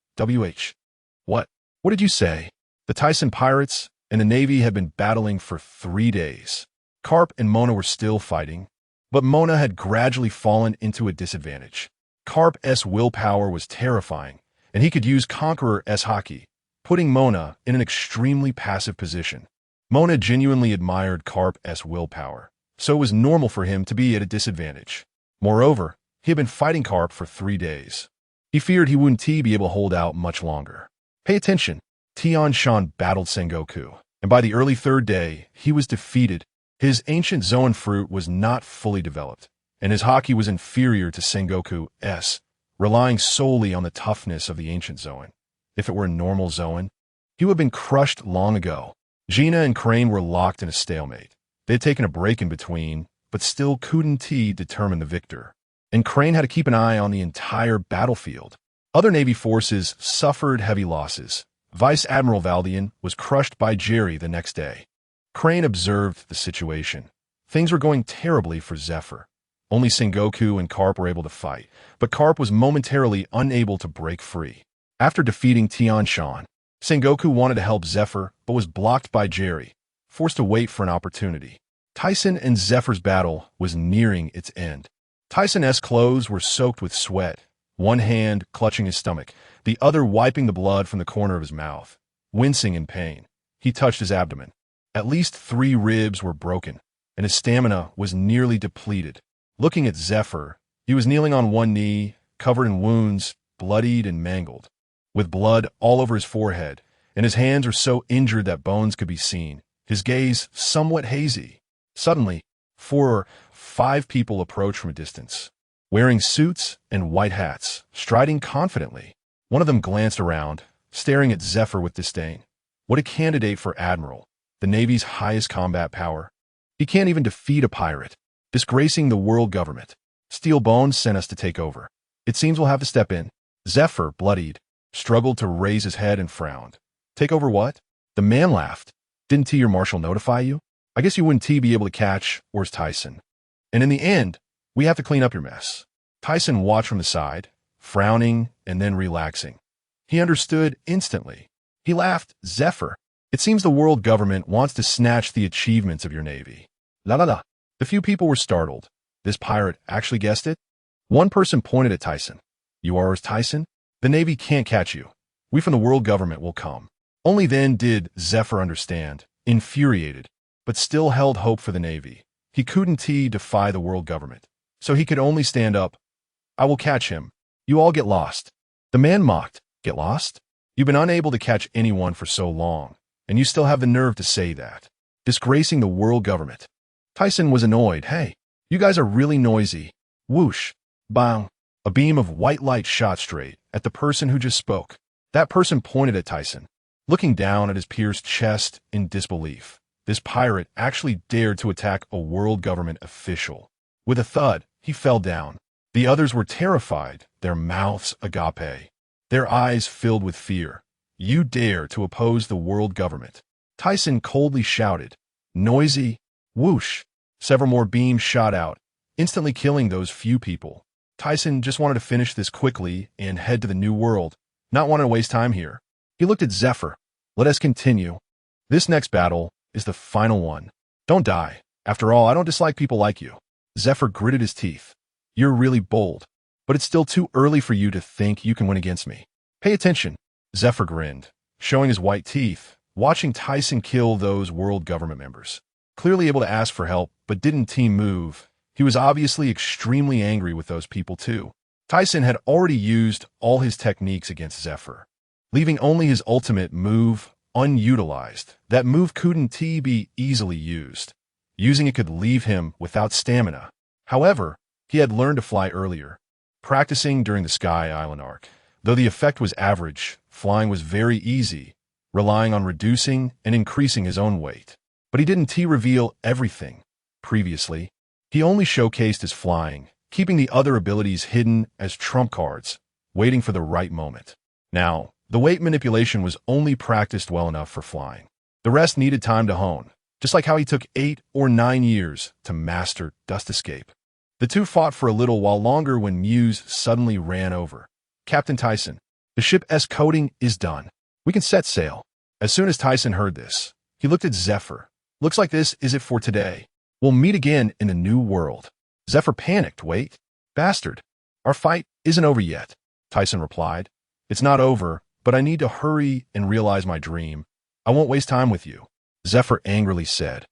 What? What did you say? The Thiesen pirates and the Navy had been battling for 3 days. Carp and Mona were still fighting, but Mona had gradually fallen into a disadvantage. Carp's willpower was terrifying, and he could use Conqueror's haki, putting Mona in an extremely passive position. Mona genuinely admired Carp's willpower, so it was normal for him to be at a disadvantage. Moreover, he had been fighting Carp for 3 days. He feared he wouldn't be able to hold out much longer. Pay attention. Tian battled Sengoku, and by the early third day, he was defeated. His ancient Zoan fruit was not fully developed, and his haki was inferior to Sengoku's, relying solely on the toughness of the ancient Zoan. If it were a normal Zoan, he would have been crushed long ago. Gina and Crane were locked in a stalemate. They had taken a break in between, but still couldn't determine the victor. And Crane had to keep an eye on the entire battlefield. Other Navy forces suffered heavy losses. Vice Admiral Valdian was crushed by Jerry the next day. Crane observed the situation. Things were going terribly for Zephyr. Only Sengoku and Carp were able to fight, but Carp was momentarily unable to break free. After defeating Tianshan, Sengoku wanted to help Zephyr, but was blocked by Jerry, forced to wait for an opportunity. Thiesen and Zephyr's battle was nearing its end. Thiesen's clothes were soaked with sweat, one hand clutching his stomach, the other wiping the blood from the corner of his mouth. Wincing in pain, he touched his abdomen. At least 3 ribs were broken, and his stamina was nearly depleted. Looking at Zephyr, he was kneeling on one knee, covered in wounds, bloodied and mangled, with blood all over his forehead, and his hands were so injured that bones could be seen, his gaze somewhat hazy. Suddenly, 4 or 5 people approached from a distance, wearing suits and white hats, striding confidently. One of them glanced around, staring at Zephyr with disdain. What a candidate for Admiral, the Navy's highest combat power. He can't even defeat a pirate, disgracing the world government. Steel Bones sent us to take over. It seems we'll have to step in. Zephyr, bloodied, struggled to raise his head and frowned. Take over what? The man laughed. Didn't your marshal notify you? I guess you wouldn't be able to catch Aurs Tisen. And in the end, we have to clean up your mess. Thiesen watched from the side, frowning and then relaxing. He understood instantly. He laughed. Zephyr, it seems the world government wants to snatch the achievements of your navy. La la la. The few people were startled. This pirate actually guessed it? One person pointed at Thiesen. You are Aurs Tisen? The Navy can't catch you. We from the world government will come. Only then did Zephyr understand, infuriated, but still held hope for the Navy. He couldn't defy the world government, so he could only stand up. I will catch him. You all get lost. The man mocked. Get lost? You've been unable to catch anyone for so long, and you still have the nerve to say that. Disgracing the world government. Thiesen was annoyed. Hey, you guys are really noisy. Whoosh. Bang. A beam of white light shot straight at the person who just spoke. That person pointed at Thiesen, looking down at his pierced chest in disbelief. This pirate actually dared to attack a world government official. With a thud, he fell down. The others were terrified, their mouths agape, their eyes filled with fear. You dare to oppose the world government? Thiesen coldly shouted. Noisy. Whoosh. Several more beams shot out, instantly killing those few people. Thiesen just wanted to finish this quickly and head to the new world, not wanting to waste time here. He looked at Zephyr. Let us continue. This next battle is the final one. Don't die. After all, I don't dislike people like you. Zephyr gritted his teeth. You're really bold, but it's still too early for you to think you can win against me. Pay attention. Zephyr grinned, showing his white teeth, watching Thiesen kill those world government members. Clearly able to ask for help, but didn't move. He was obviously extremely angry with those people too. Thiesen had already used all his techniques against Zephyr, leaving only his ultimate move unutilized. That move couldn't be easily used. Using it could leave him without stamina. However, he had learned to fly earlier, practicing during the Sky Island arc. Though the effect was average, flying was very easy, relying on reducing and increasing his own weight. But he didn't reveal everything. Previously, he only showcased his flying, keeping the other abilities hidden as trump cards, waiting for the right moment. Now, the weight manipulation was only practiced well enough for flying. The rest needed time to hone, just like how he took 8 or 9 years to master Dust Escape. The two fought for a little while longer when Muse suddenly ran over. Captain Thiesen, the ship's coating is done. We can set sail. As soon as Thiesen heard this, he looked at Zephyr. Looks like this is it for today. We'll meet again in the new world. Zephyr panicked. Wait. Bastard. Our fight isn't over yet. Thiesen replied. It's not over, but I need to hurry and realize my dream. I won't waste time with you. Zephyr angrily said.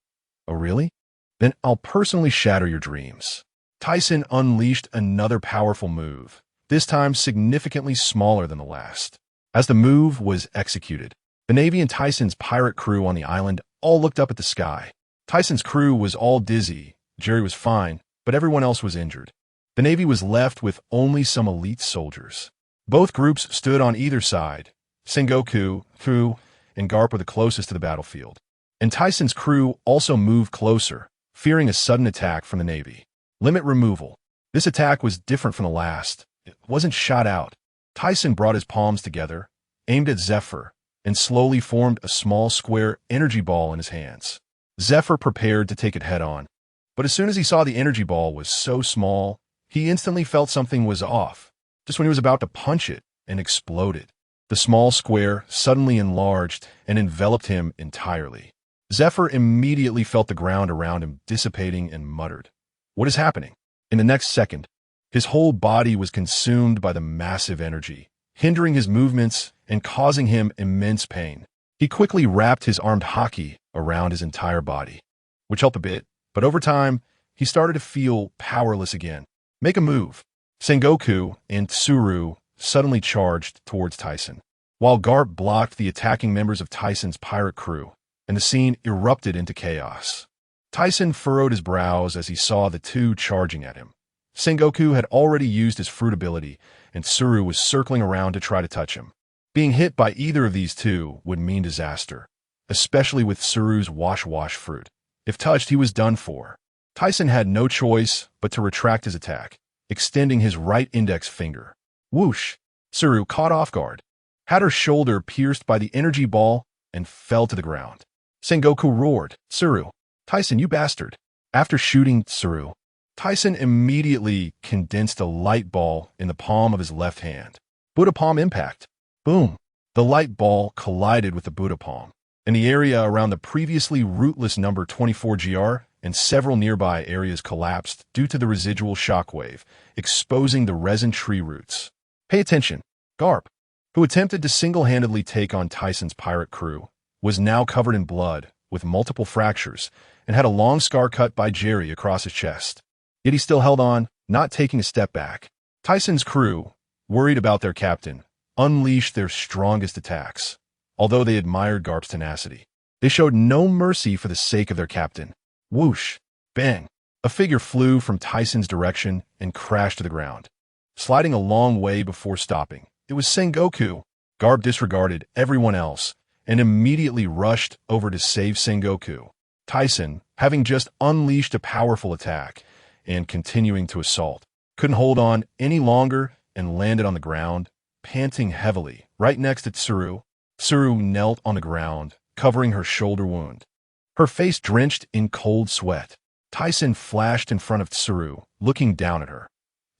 Oh really? Then I'll personally shatter your dreams. Thiesen unleashed another powerful move, this time significantly smaller than the last. As the move was executed, the Navy and Thiesen's pirate crew on the island all looked up at the sky. Thiesen's crew was all dizzy, Jerry was fine, but everyone else was injured. The Navy was left with only some elite soldiers. Both groups stood on either side. Sengoku, Fu, and Garp were the closest to the battlefield. And Thiesen's crew also moved closer, fearing a sudden attack from the Navy. Limit removal. This attack was different from the last. It wasn't shot out. Thiesen brought his palms together, aimed at Zephyr, and slowly formed a small square energy ball in his hands. Zephyr prepared to take it head-on. But as soon as he saw the energy ball was so small, he instantly felt something was off. Just when he was about to punch it, and exploded. The small square suddenly enlarged and enveloped him entirely. Zephyr immediately felt the ground around him dissipating and muttered, "What is happening?" In the next second, his whole body was consumed by the massive energy, hindering his movements and causing him immense pain. He quickly wrapped his armed haki around his entire body, which helped a bit, but over time, he started to feel powerless again. Make a move. Sengoku and Tsuru suddenly charged towards Thiesen, while Garp blocked the attacking members of Thiesen's pirate crew, and the scene erupted into chaos. Thiesen furrowed his brows as he saw the two charging at him. Sengoku had already used his fruit ability, and Tsuru was circling around to try to touch him. Being hit by either of these two would mean disaster, especially with Tsuru's wash fruit. If touched, he was done for. Thiesen had no choice but to retract his attack, extending his right index finger. Whoosh! Tsuru, caught off guard, had her shoulder pierced by the energy ball and fell to the ground. Sengoku roared, "Tsuru! Thiesen, you bastard!" After shooting Tsuru, Thiesen immediately condensed a light ball in the palm of his left hand. Buddha palm impact. Boom! The light ball collided with the Buddha palm, and the area around the previously rootless number 24 GR and several nearby areas collapsed due to the residual shockwave, exposing the resin tree roots. Pay attention. Garp, who attempted to single-handedly take on Thiesen's pirate crew, was now covered in blood, with multiple fractures, and had a long scar cut by Jerry across his chest. Yet he still held on, not taking a step back. Thiesen's crew, worried about their captain, unleashed their strongest attacks. Although they admired Garp's tenacity, they showed no mercy for the sake of their captain. Whoosh! Bang! A figure flew from Thiesen's direction and crashed to the ground, sliding a long way before stopping. It was Sengoku. Garp disregarded everyone else and immediately rushed over to save Sengoku. Thiesen, having just unleashed a powerful attack and continuing to assault, couldn't hold on any longer and landed on the ground, panting heavily, right next to Tsuru. Tsuru knelt on the ground, covering her shoulder wound, her face drenched in cold sweat. Thiesen flashed in front of Tsuru, looking down at her.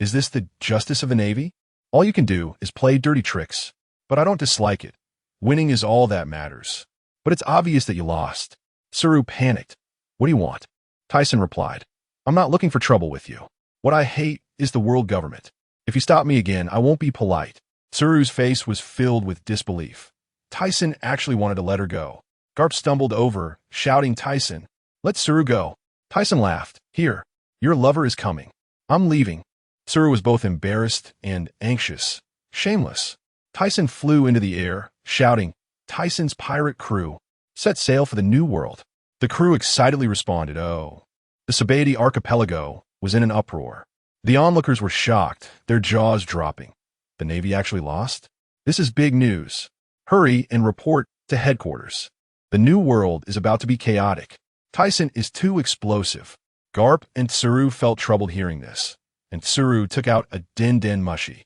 "Is this the justice of the Navy? All you can do is play dirty tricks, but I don't dislike it. Winning is all that matters. But it's obvious that you lost." Tsuru panicked. "What do you want?" Thiesen replied, "I'm not looking for trouble with you. What I hate is the world government. If you stop me again, I won't be polite." Tsuru's face was filled with disbelief. Thiesen actually wanted to let her go. Garp stumbled over, shouting, "Thiesen, let Tsuru go." Thiesen laughed. "Here, your lover is coming. I'm leaving." Tsuru was both embarrassed and anxious. Shameless. Thiesen flew into the air, shouting, "Thiesen's pirate crew, set sail for the New World." The crew excitedly responded, "Oh." The Sabaody archipelago was in an uproar. The onlookers were shocked, their jaws dropping. The Navy actually lost? This is big news. Hurry and report to headquarters. The New World is about to be chaotic. Thiesen is too explosive. Garp and Tsuru felt troubled hearing this, and Tsuru took out a den mushi.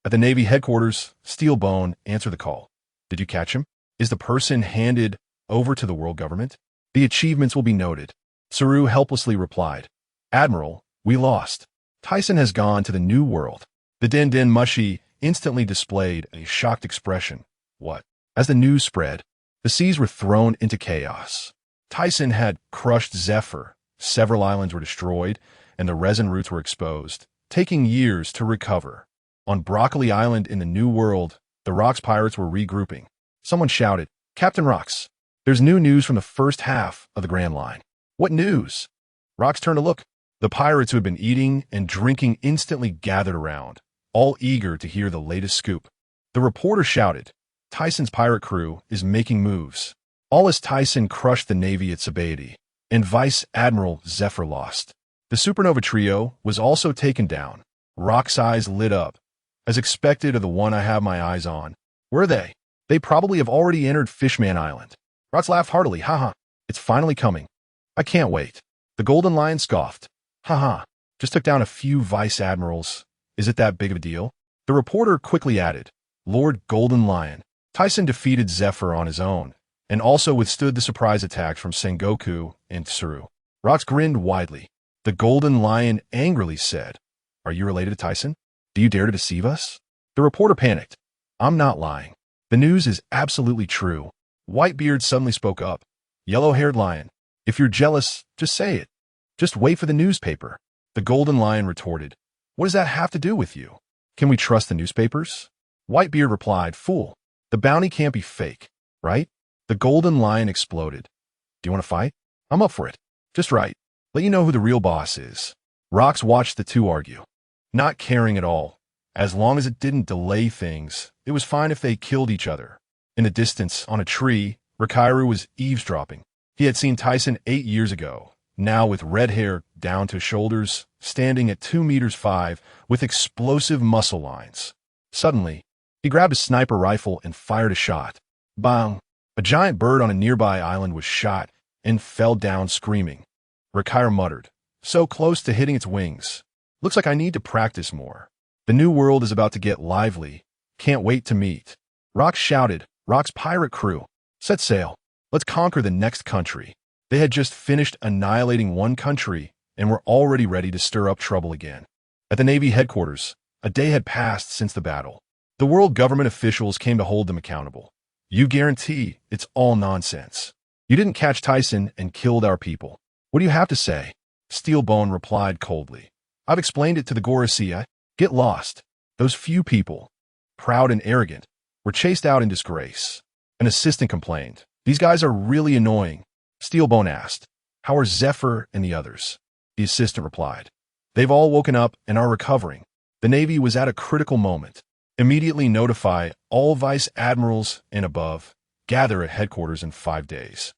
At the Navy headquarters, Steelbone answered the call. "Did you catch him? Is the person handed over to the world government? The achievements will be noted." Tsuru helplessly replied, "Admiral, we lost. Thiesen has gone to the New World." The den mushi instantly displayed a shocked expression. What? As the news spread, the seas were thrown into chaos. Thiesen had crushed Zephyr, several islands were destroyed, and the resin roots were exposed, taking years to recover. On Broccoli Island in the New World, the Rocks pirates were regrouping. Someone shouted, "Captain Rocks, there's new news from the first half of the Grand Line." "What news?" Rocks turned to look. The pirates who had been eating and drinking instantly gathered around, all eager to hear the latest scoop. The reporter shouted, "Tiesen's pirate crew is making moves." All as Thiesen crushed the Navy at Sabaody, and Vice Admiral Zephyr lost. The supernova trio was also taken down. Rock's eyes lit up. As expected of the one I have my eyes on. Where are they? They probably have already entered Fishman Island. Rock laughed heartily. Haha, it's finally coming. I can't wait. The Golden Lion scoffed. Haha, just took down a few vice admirals. Is it that big of a deal? The reporter quickly added, Lord Golden Lion. Thiesen defeated Zephyr on his own, and also withstood the surprise attack from Sengoku and Tsuru. Rox grinned widely. The Golden Lion angrily said, Are you related to Thiesen? Do you dare to deceive us? The reporter panicked. I'm not lying. The news is absolutely true. Whitebeard suddenly spoke up. Yellow-haired lion, if you're jealous, just say it. Just wait for the newspaper. The Golden Lion retorted. What does that have to do with you? Can we trust the newspapers? Whitebeard replied, Fool, the bounty can't be fake, right? The Golden Lion exploded. Do you want to fight? I'm up for it. Just right. Let you know who the real boss is. Rox watched the two argue, not caring at all. As long as it didn't delay things, it was fine if they killed each other. In the distance, on a tree, Rikairu was eavesdropping. He had seen Thiesen 8 years ago, now with red hair down to shoulders, standing at 2 meters 5 with explosive muscle lines. Suddenly, he grabbed a sniper rifle and fired a shot. Bang! A giant bird on a nearby island was shot and fell down screaming. Rikairu muttered, so close to hitting its wings. Looks like I need to practice more. The new world is about to get lively. Can't wait to meet. Rox shouted, Rock's pirate crew. Set sail. Let's conquer the next country. They had just finished annihilating one country and were already ready to stir up trouble again. At the Navy headquarters, a day had passed since the battle. The world government officials came to hold them accountable. You guarantee it's all nonsense. You didn't catch Thiesen and killed our people. What do you have to say? Steelbone replied coldly. I've explained it to the Goracia. Get lost. Those few people, proud and arrogant, were chased out in disgrace. An assistant complained. These guys are really annoying. Steelbone asked, How are Zephyr and the others? The assistant replied, They've all woken up and are recovering. The Navy was at a critical moment. Immediately notify all vice admirals and above. Gather at headquarters in 5 days.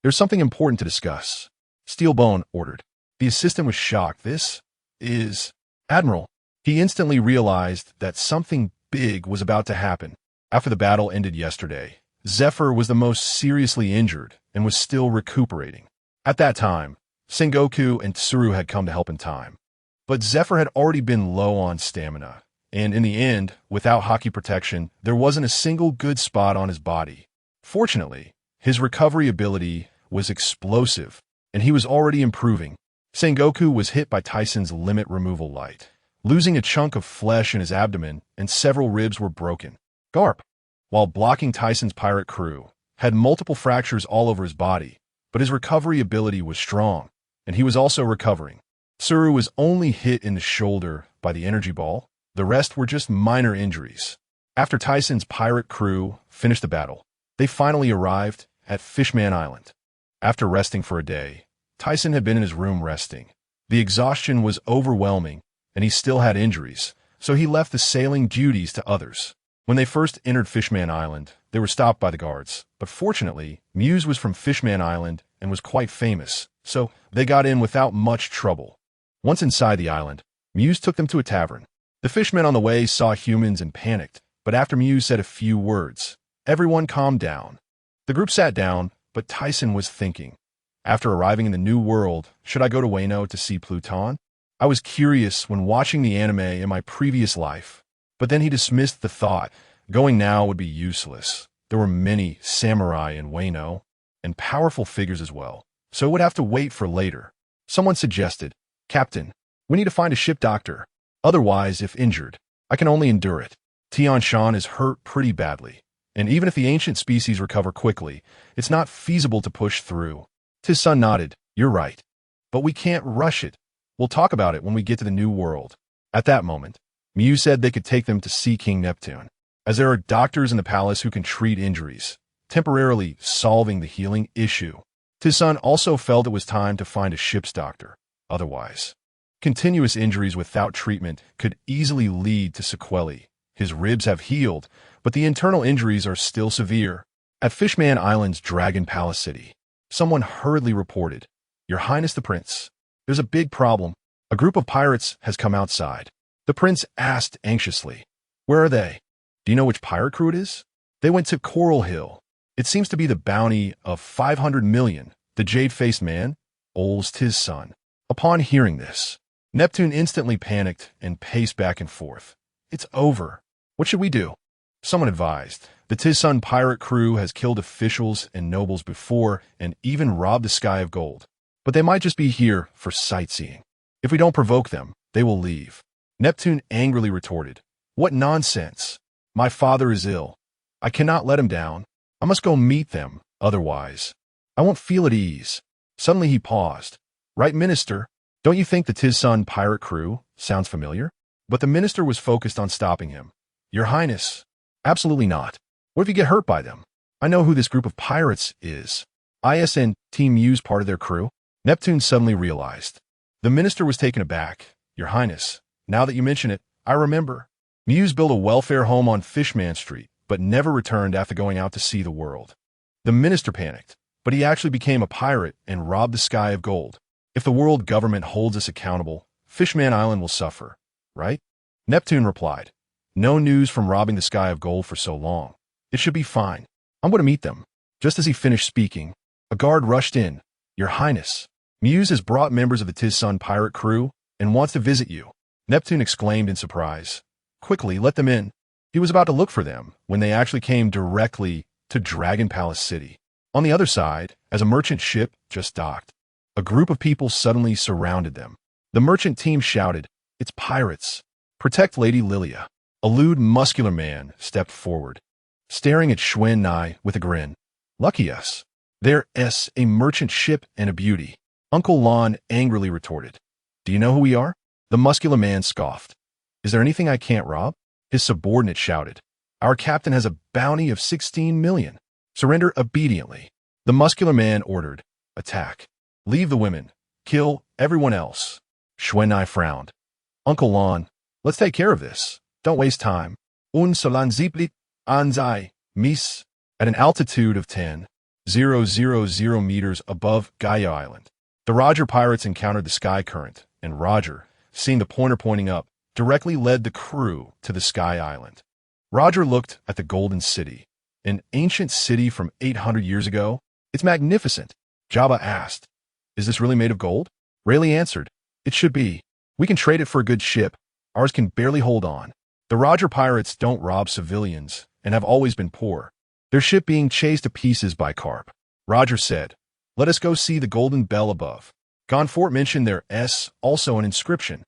There's something important to discuss. Steelbone ordered. The assistant was shocked. This is Admiral. He instantly realized that something big was about to happen. After the battle ended yesterday, Zephyr was the most seriously injured and was still recuperating. At that time, Sengoku and Tsuru had come to help in time. But Zephyr had already been low on stamina, and in the end, without hockey protection, there wasn't a single good spot on his body. Fortunately, his recovery ability was explosive, and he was already improving. Sengoku was hit by Thiesen's limit removal light, losing a chunk of flesh in his abdomen, and several ribs were broken. Garp, while blocking Thiesen's pirate crew, had multiple fractures all over his body, but his recovery ability was strong, and he was also recovering. Tsuru was only hit in the shoulder by the energy ball. The rest were just minor injuries. After Thiesen's pirate crew finished the battle, they finally arrived at Fishman Island. After resting for a day, Thiesen had been in his room resting. The exhaustion was overwhelming, and he still had injuries, so he left the sailing duties to others. When they first entered Fishman Island, they were stopped by the guards, but fortunately, Muse was from Fishman Island and was quite famous, so they got in without much trouble. Once inside the island, Muse took them to a tavern. The fishmen on the way saw humans and panicked, but after Muse said a few words, everyone calmed down. The group sat down, but Thiesen was thinking. After arriving in the new world, should I go to Wano to see Pluton? I was curious when watching the anime in my previous life, but then he dismissed the thought. Going now would be useless. There were many samurai in Wano, and powerful figures as well, so it would have to wait for later. Someone suggested, Captain, we need to find a ship doctor. Otherwise, if injured, I can only endure it. Tian Shan is hurt pretty badly, and even if the ancient species recover quickly, it's not feasible to push through. Thiesen nodded, You're right. But we can't rush it. We'll talk about it when we get to the new world. At that moment, Mew said they could take them to see King Neptune, as there are doctors in the palace who can treat injuries, temporarily solving the healing issue. Thiesen also felt it was time to find a ship's doctor. Otherwise, Continuous injuries without treatment could easily lead to sequelae. His ribs have healed, but the internal injuries are still severe. At Fishman Island's Dragon Palace City, someone hurriedly reported, "Your Highness the Prince, there's a big problem. A group of pirates has come outside." The prince asked anxiously, "Where are they? Do you know which pirate crew it is?" "They went to Coral Hill. It seems to be the bounty of 500 million, the jade-faced man, Aurs Tisen." Upon hearing this, Neptune instantly panicked and paced back and forth. "It's over. What should we do?" Someone advised, "The Thiesen pirate crew has killed officials and nobles before and even robbed the sky of gold. But they might just be here for sightseeing. If we don't provoke them, they will leave." Neptune angrily retorted, "What nonsense! My father is ill. I cannot let him down. I must go meet them, otherwise I won't feel at ease." Suddenly he paused. "Right, Minister? Don't you think the Thiesen pirate crew sounds familiar?" But the minister was focused on stopping him. "Your Highness, absolutely not. What if you get hurt by them? I know who this group of pirates is. ISN Team U's part of their crew." Neptune suddenly realized. The minister was taken aback. "Your Highness, now that you mention it, I remember. Muse built a welfare home on Fishman Street, but never returned after going out to see the world." The minister panicked, but he actually became a pirate and robbed the sky of gold. "If the world government holds us accountable, Fishman Island will suffer, right?" Neptune replied, "No news from robbing the sky of gold for so long. It should be fine. I'm going to meet them." Just as he finished speaking, a guard rushed in. "Your Highness, Muse has brought members of the Thiesen pirate crew and wants to visit you." Neptune exclaimed in surprise. "Quickly, let them in." He was about to look for them when they actually came directly to Dragon Palace City. On the other side, as a merchant ship just docked, a group of people suddenly surrounded them. The merchant team shouted, "It's pirates! Protect Lady Lilia." A lewd, muscular man stepped forward, staring at Xuan Nai with a grin. "Lucky us. There's a merchant ship and a beauty." Uncle Lon angrily retorted, "Do you know who we are?" The muscular man scoffed. "Is there anything I can't rob?" His subordinate shouted, "Our captain has a bounty of 16 million. Surrender obediently." The muscular man ordered, "Attack. Leave the women. Kill everyone else." Xuanai frowned. "Uncle Lon, let's take care of this. Don't waste time." Un solan ziplit anzai, mis. At an altitude of 10,000 meters above Gaia Island, the Roger pirates encountered the sky current, and Roger, seeing the pointer pointing up, directly led the crew to the Sky Island. Roger looked at the Golden City, an ancient city from 800 years ago. "It's magnificent." Jabba asked, "Is this really made of gold?" Rayleigh answered, "It should be. We can trade it for a good ship. Ours can barely hold on." The Roger pirates don't rob civilians and have always been poor, their ship being chased to pieces by carp. Roger said, "Let us go see the golden bell above." Gonfort mentioned there's also an inscription.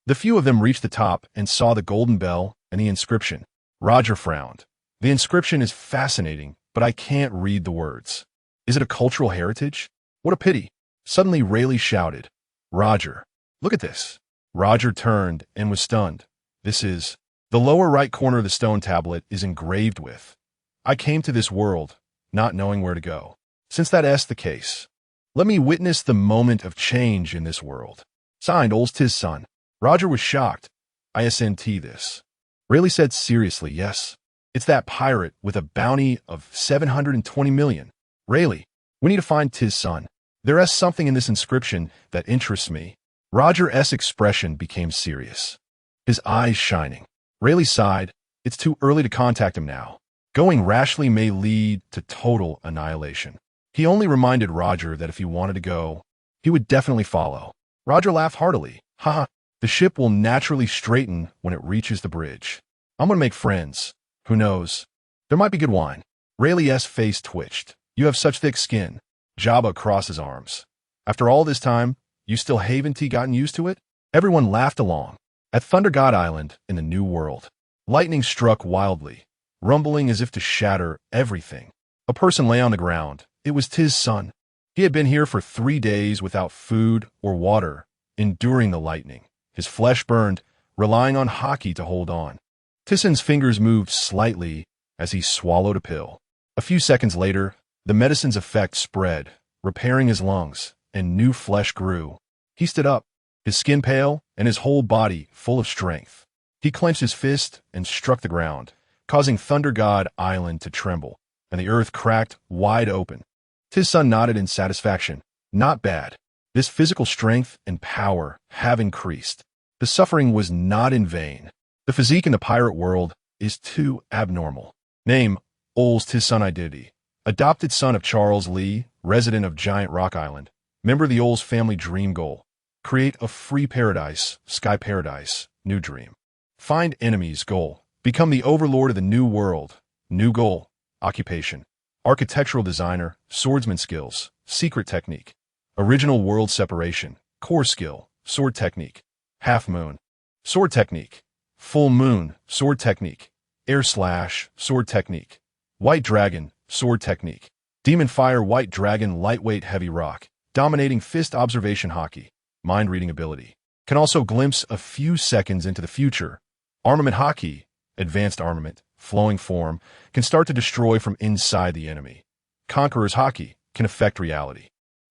The few of them reached the top and saw the golden bell and the inscription. Roger frowned. "The inscription is fascinating, but I can't read the words. Is it a cultural heritage? What a pity." Suddenly Rayleigh shouted, "Roger, look at this." Roger turned and was stunned. "This is..." The lower right corner of the stone tablet is engraved with, "I came to this world, not knowing where to go. Since that's the case, let me witness the moment of change in this world. Signed, Aurs Tisen." Roger was shocked. "ISNT this." Rayleigh said seriously, "Yes. It's that pirate with a bounty of 720 million. Rayleigh, we need to find Thiesen. There's something in this inscription that interests me." Roger's expression became serious, his eyes shining. Rayleigh sighed. "It's too early to contact him now. Going rashly may lead to total annihilation." He only reminded Roger that if he wanted to go, he would definitely follow. Roger laughed heartily. "Haha, the ship will naturally straighten when it reaches the bridge. I'm going to make friends. Who knows? There might be good wine." Rayleigh's face twitched. "You have such thick skin." Jabba crossed his arms. "After all this time, you still haven't gotten used to it?" Everyone laughed along. At Thunder God Island in the New World, lightning struck wildly, rumbling as if to shatter everything. A person lay on the ground. It was Thiesen. He had been here for 3 days without food or water, enduring the lightning. His flesh burned, relying on hockey to hold on. Thiesen's fingers moved slightly as he swallowed a pill. A few seconds later, the medicine's effect spread, repairing his lungs, and new flesh grew. He stood up. his skin pale and his whole body full of strength. He clenched his fist and struck the ground, causing Thunder God Island to tremble, and the earth cracked wide open. Thiesen nodded in satisfaction. Not bad. This physical strength and power have increased. The suffering was not in vain. The physique in the pirate world is too abnormal. Name, Aurs Tisen. Identity: adopted son of Charles Lee, resident of Giant Rock Island. Member of the Aurs family. Dream goal: create a free paradise, sky paradise. New dream: find enemies. Goal: become the overlord of the new world. New goal: occupation: architectural designer, swordsman skills, secret technique. Original world separation, core skill, sword technique. Half moon, sword technique. Full moon, sword technique. Air slash, sword technique. White dragon, sword technique. Demon fire. White dragon, lightweight heavy rock. Dominating fist. Observation hockey, mind reading ability. Can also glimpse a few seconds into the future. Armament hockey, advanced armament, flowing form, can start to destroy from inside the enemy. Conqueror's hockey, can affect reality.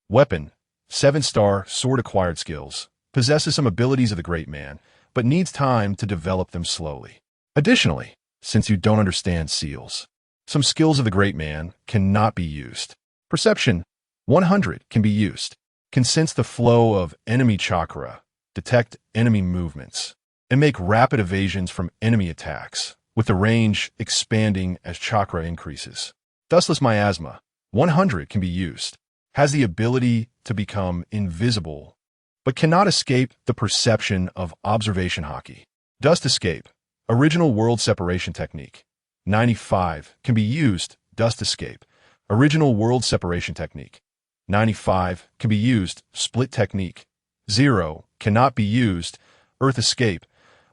Weapon, 7-star, sword. Acquired skills, possesses some abilities of the great man, but needs time to develop them slowly. Additionally, since you don't understand seals, some skills of the great man cannot be used. Perception, 100, can be used. Can sense the flow of enemy chakra, detect enemy movements, and make rapid evasions from enemy attacks, with the range expanding as chakra increases. Dustless miasma, 100, can be used. Has the ability to become invisible, but cannot escape the perception of observation hockey. Dust escape, original world separation technique. 95, can be used. Dust escape, original world separation technique. 95, can be used. Split technique. 0, cannot be used. Earth escape,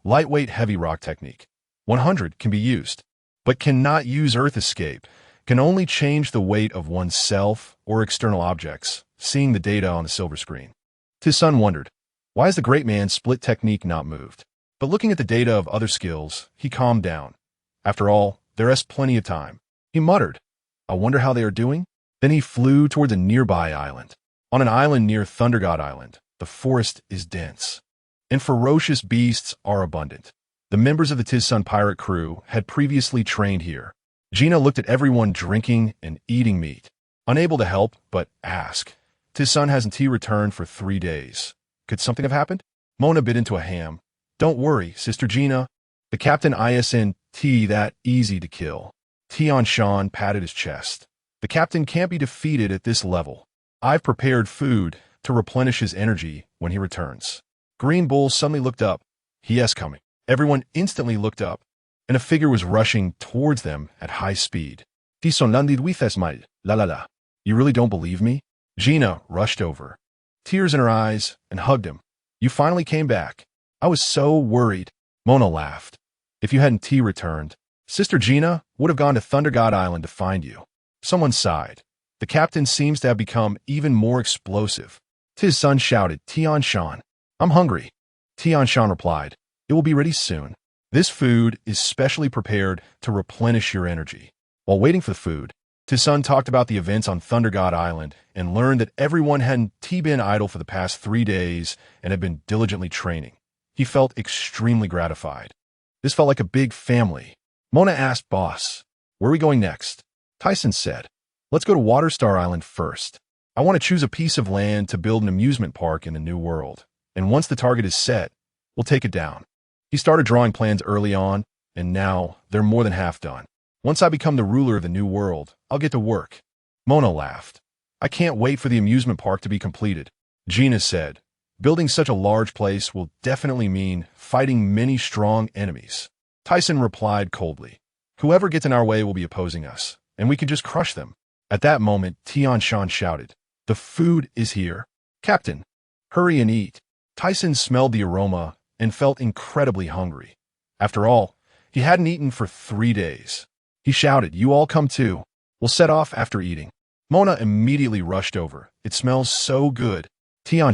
lightweight heavy rock technique. 100, can be used, but cannot use earth escape. Can only change the weight of oneself or external objects, seeing the data on the silver screen. Thiesen wondered, why is the great man's split technique not moved? But looking at the data of other skills, he calmed down. After all, there is plenty of time. He muttered, I wonder how they are doing? Then he flew toward a nearby island. On an island near Thunder God Island, the forest is dense, and ferocious beasts are abundant. The members of the Thiesen pirate crew had previously trained here. Gina looked at everyone drinking and eating meat, unable to help but ask. Thiesen hasn't returned for 3 days. Could something have happened? Mona bit into a ham. Don't worry, Sister Gina. The captain isn't that easy to kill. Tian patted his chest. The captain can't be defeated at this level. I've prepared food to replenish his energy when he returns. Green Bull suddenly looked up. He is coming. Everyone instantly looked up, and a figure was rushing towards them at high speed. La. You really don't believe me? Gina rushed over, tears in her eyes, and hugged him. You finally came back. I was so worried. Mona laughed. If you hadn't returned, Sister Gina would have gone to Thunder God Island to find you. Someone sighed. The captain seems to have become even more explosive. Thiesen shouted, Tian, I'm hungry. Tian replied, it will be ready soon. This food is specially prepared to replenish your energy. While waiting for the food, Thiesen talked about the events on Thunder God Island and learned that everyone hadn't been idle for the past 3 days and had been diligently training. He felt extremely gratified. This felt like a big family. Mona asked Boss, where are we going next? Thiesen said, let's go to Waterstar Island first. I want to choose a piece of land to build an amusement park in the new world. And once the target is set, we'll take it down. He started drawing plans early on, and now they're more than half done. Once I become the ruler of the new world, I'll get to work. Mona laughed. I can't wait for the amusement park to be completed. Gina said, building such a large place will definitely mean fighting many strong enemies. Thiesen replied coldly, whoever gets in our way will be opposing us, and we can just crush them. At that moment, Tian shouted, the food is here. Captain, hurry and eat. Thiesen smelled the aroma and felt incredibly hungry. After all, he hadn't eaten for 3 days. He shouted, you all come too. We'll set off after eating. Mona immediately rushed over. It smells so good. Tian,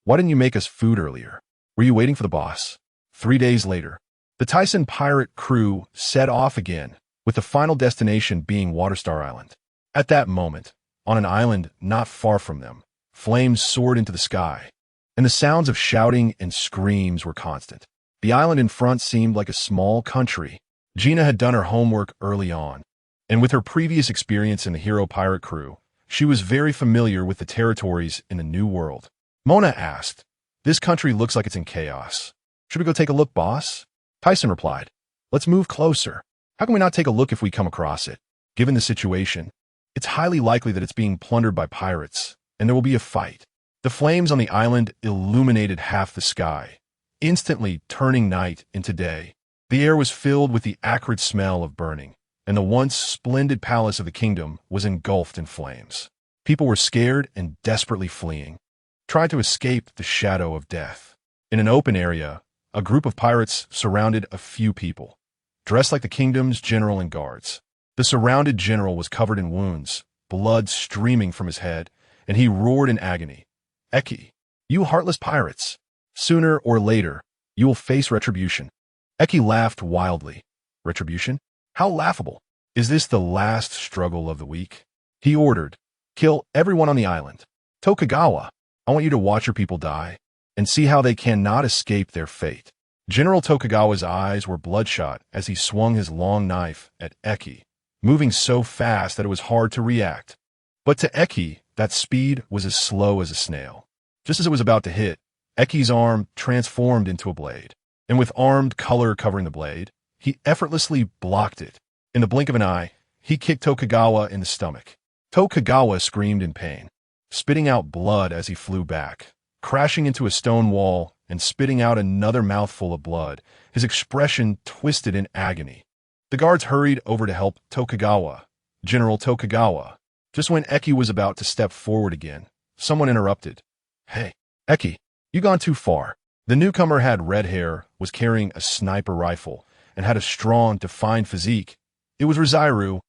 why didn't you make us food earlier? Were you waiting for the boss? 3 days later, the Thiesen pirate crew set off again, with the final destination being Waterstar Island. At that moment, on an island not far from them, flames soared into the sky. and the sounds of shouting and screams were constant. The island in front seemed like a small country. Gina had done her homework early on, and with her previous experience in the hero pirate crew, she was very familiar with the territories in the New World. Mona asked, "This country looks like it's in chaos. Should we go take a look, boss?" Tyson replied, "Let's move closer. How can we not take a look if we come across it? Given the situation, it's highly likely that it's being plundered by pirates, and there will be a fight." The flames on the island illuminated half the sky, instantly turning night into day. The air was filled with the acrid smell of burning, and the once splendid palace of the kingdom was engulfed in flames. People were scared and desperately fleeing, trying to escape the shadow of death. In an open area, a group of pirates surrounded a few people, dressed like the kingdom's general and guards. The surrounded general was covered in wounds, blood streaming from his head, and he roared in agony, "Eki, you heartless pirates! Sooner or later, you will face retribution." Eki laughed wildly. "Retribution? How laughable! Is this the last struggle of the week?" He ordered, "Kill everyone on the island. Tokugawa, I want you to watch your people die, and see how they cannot escape their fate." General Tokugawa's eyes were bloodshot as he swung his long knife at Eki, moving so fast that it was hard to react. But to Eki, that speed was as slow as a snail. Just as it was about to hit, Eki's arm transformed into a blade, and with armed color covering the blade, he effortlessly blocked it. In the blink of an eye, he kicked Tokugawa in the stomach. Tokugawa screamed in pain, spitting out blood as he flew back, crashing into a stone wall and spitting out another mouthful of blood, his expression twisted in agony. The guards hurried over to help Tokugawa. "General Tokugawa." Just when Eki was about to step forward again, someone interrupted. "Hey, Eki, you gone too far." The newcomer had red hair, was carrying a sniper rifle, and had a strong, defined physique. It was Rizairu.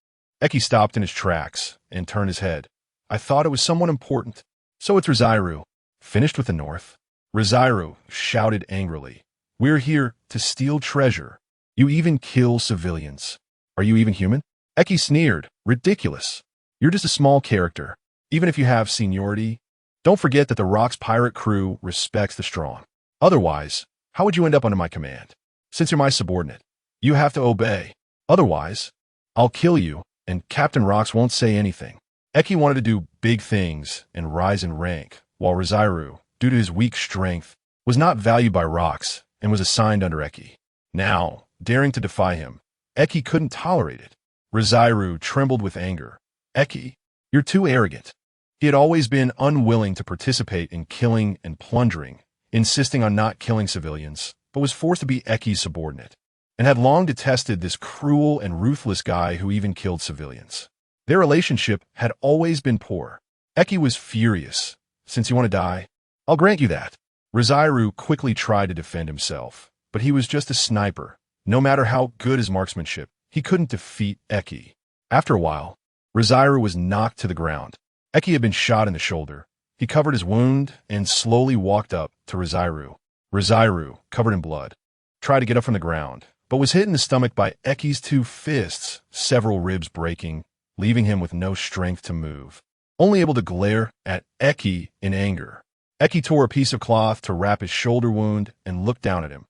Eki stopped in his tracks and turned his head. "I thought it was someone important." "So it's Rizairu. Finished with the North?" Rizairu shouted angrily. "We're here to steal treasure. You even kill civilians. Are you even human?" Eki sneered. "Ridiculous. You're just a small character. Even if you have seniority, don't forget that the Rock's pirate crew respects the strong. Otherwise, how would you end up under my command? Since you're my subordinate, you have to obey. Otherwise, I'll kill you, and Captain Rocks won't say anything." Eki wanted to do big things and rise in rank, while Rizairu, due to his weak strength, was not valued by Rocks and was assigned under Eki. Now, daring to defy him, Eki couldn't tolerate it. Rizairu trembled with anger. "Eki, you're too arrogant." He had always been unwilling to participate in killing and plundering, insisting on not killing civilians, but was forced to be Eki's subordinate, and had long detested this cruel and ruthless guy who even killed civilians. Their relationship had always been poor. Eki was furious. "Since you want to die, I'll grant you that." Rizairu quickly tried to defend himself, but he was just a sniper. No matter how good his marksmanship, he couldn't defeat Eki. After a while, Rizairu was knocked to the ground. Eki had been shot in the shoulder. He covered his wound and slowly walked up to Rizairu. Rizairu, covered in blood, tried to get up from the ground, but was hit in the stomach by Eki's two fists, several ribs breaking, leaving him with no strength to move, only able to glare at Eki in anger. Eki tore a piece of cloth to wrap his shoulder wound and looked down at him.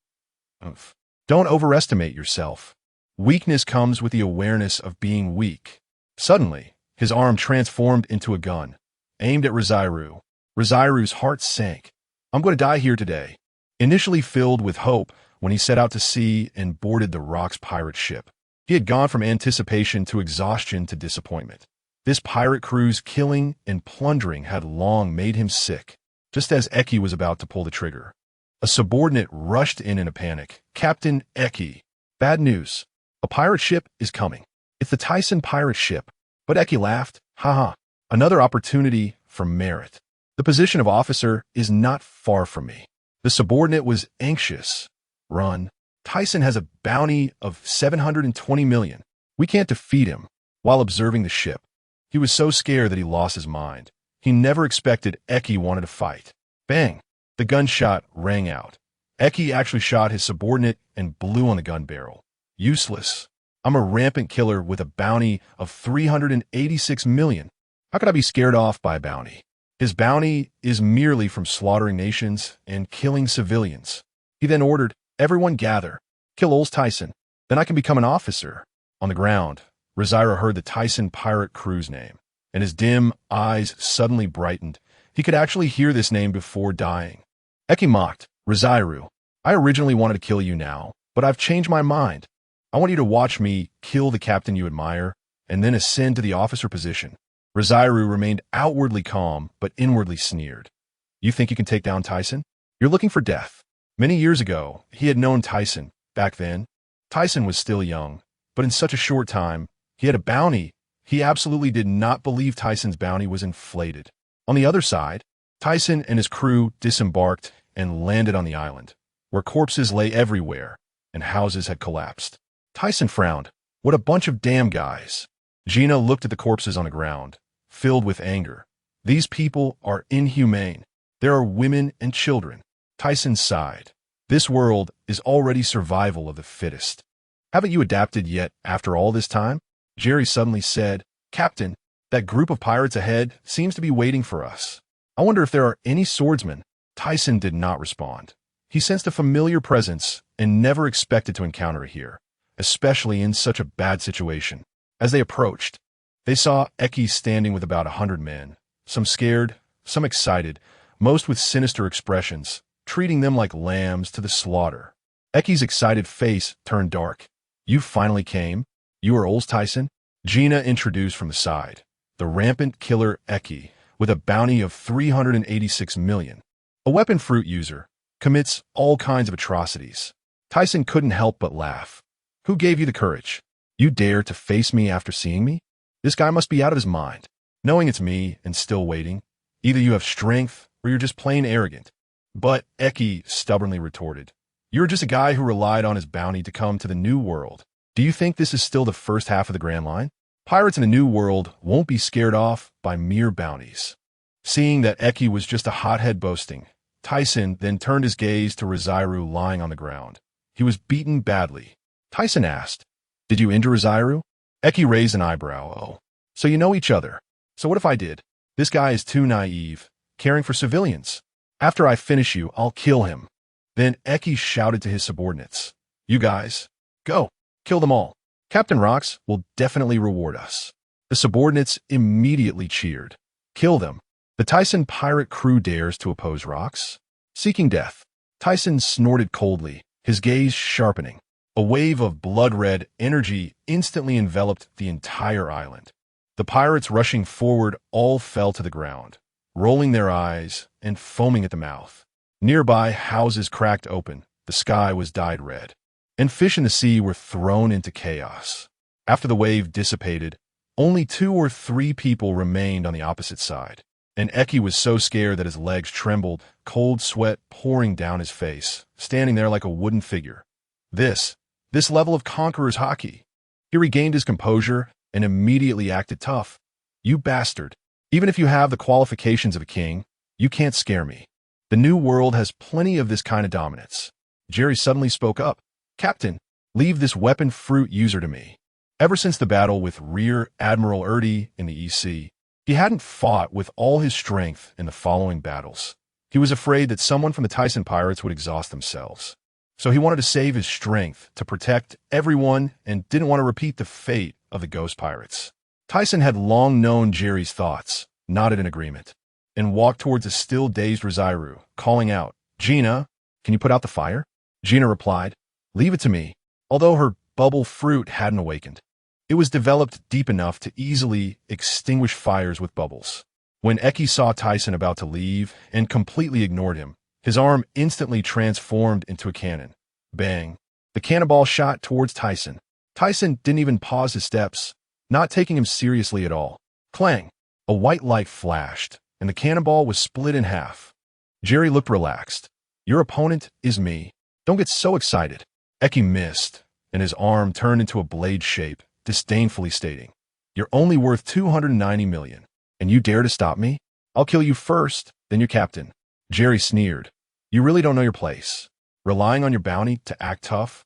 "Oof. Don't overestimate yourself. Weakness comes with the awareness of being weak." Suddenly, his arm transformed into a gun, aimed at Rizairu. Rizairu's heart sank. "I'm going to die here today." Initially filled with hope when he set out to sea and boarded the Rock's pirate ship, he had gone from anticipation to exhaustion to disappointment. This pirate crew's killing and plundering had long made him sick. Just as Eki was about to pull the trigger, a subordinate rushed in a panic. "Captain Eki, bad news. A pirate ship is coming. It's the Thiesen pirate ship." But Eki laughed. "Haha, another opportunity for merit. The position of officer is not far from me." The subordinate was anxious. "Run. Thiesen has a bounty of 720 million. We can't defeat him." While observing the ship, he was so scared that he lost his mind. He never expected Eki wanted to fight. Bang! The gunshot rang out. Eki actually shot his subordinate and blew on the gun barrel. "Useless. I'm a rampant killer with a bounty of 386 million. How could I be scared off by a bounty?" His bounty is merely from slaughtering nations and killing civilians. He then ordered, everyone gather, kill Aurs Tisen, then I can become an officer. On the ground, Rosairo heard the Thiesen pirate crew's name, and his dim eyes suddenly brightened. He could actually hear this name before dying. Eki mocked, Rosairo, I originally wanted to kill you now, but I've changed my mind. I want you to watch me kill the captain you admire, and then ascend to the officer position. Rosairo remained outwardly calm, but inwardly sneered. You think you can take down Thiesen? You're looking for death. Many years ago, he had known Thiesen. Back then, Thiesen was still young, but in such a short time, he had a bounty. He absolutely did not believe Thiesen's bounty was inflated. On the other side, Thiesen and his crew disembarked and landed on the island, where corpses lay everywhere and houses had collapsed. Thiesen frowned. What a bunch of damn guys. Gina looked at the corpses on the ground, filled with anger. These people are inhumane. There are women and children. Thiesen sighed. This world is already survival of the fittest. Haven't you adapted yet after all this time? Jerry suddenly said, Captain, that group of pirates ahead seems to be waiting for us. I wonder if there are any swordsmen. Thiesen did not respond. He sensed a familiar presence and never expected to encounter it here, especially in such a bad situation. As they approached, they saw Eki standing with about 100 men, some scared, some excited, most with sinister expressions, treating them like lambs to the slaughter. Eki's excited face turned dark. You finally came? You are Aurs Tisen? Gina introduced from the side. The rampant killer Eki, with a bounty of 386 million. A weapon fruit user, commits all kinds of atrocities. Thiesen couldn't help but laugh. Who gave you the courage? You dare to face me after seeing me? This guy must be out of his mind. Knowing it's me and still waiting. Either you have strength or you're just plain arrogant. But Eki stubbornly retorted. You're just a guy who relied on his bounty to come to the New World. Do you think this is still the first half of the Grand Line? Pirates in the New World won't be scared off by mere bounties. Seeing that Eki was just a hothead boasting, Thiesen then turned his gaze to Rosairo lying on the ground. He was beaten badly. Thiesen asked, Did you injure Rosairo? Eki raised an eyebrow. Oh, so you know each other. So what if I did? This guy is too naive, caring for civilians. After I finish you, I'll kill him. Then Eki shouted to his subordinates, You guys, go, kill them all. Captain Rocks will definitely reward us. The subordinates immediately cheered. Kill them. The Thiesen pirate crew dares to oppose Rocks. Seeking death. Thiesen snorted coldly, his gaze sharpening. A wave of blood-red energy instantly enveloped the entire island. The pirates rushing forward all fell to the ground, rolling their eyes and foaming at the mouth. Nearby, houses cracked open, the sky was dyed red, and fish in the sea were thrown into chaos. After the wave dissipated, only 2 or 3 people remained on the opposite side, and Eki was so scared that his legs trembled, cold sweat pouring down his face, standing there like a wooden figure. This level of conqueror's hockey. He regained his composure and immediately acted tough. You bastard. Even if you have the qualifications of a king, you can't scare me. The New World has plenty of this kind of dominance. Jerry suddenly spoke up. Captain, leave this weapon fruit user to me. Ever since the battle with Rear Admiral Erdi in the EC, he hadn't fought with all his strength in the following battles. He was afraid that someone from the Thiesen pirates would exhaust themselves. So he wanted to save his strength to protect everyone and didn't want to repeat the fate of the ghost pirates. Thiesen had long known Jerry's thoughts, nodded in agreement, and walked towards a still dazed Rosairo, calling out, Gina, can you put out the fire? Gina replied, Leave it to me, although her bubble fruit hadn't awakened. It was developed deep enough to easily extinguish fires with bubbles. When Eki saw Thiesen about to leave and completely ignored him, his arm instantly transformed into a cannon. Bang! The cannonball shot towards Thiesen. Thiesen didn't even pause his steps, not taking him seriously at all. Clang! A white light flashed, and the cannonball was split in half. Jerry looked relaxed. Your opponent is me. Don't get so excited. Eki missed, and his arm turned into a blade shape, disdainfully stating, You're only worth 290 million, and you dare to stop me? I'll kill you first, then your captain. Jerry sneered. You really don't know your place. Relying on your bounty to act tough?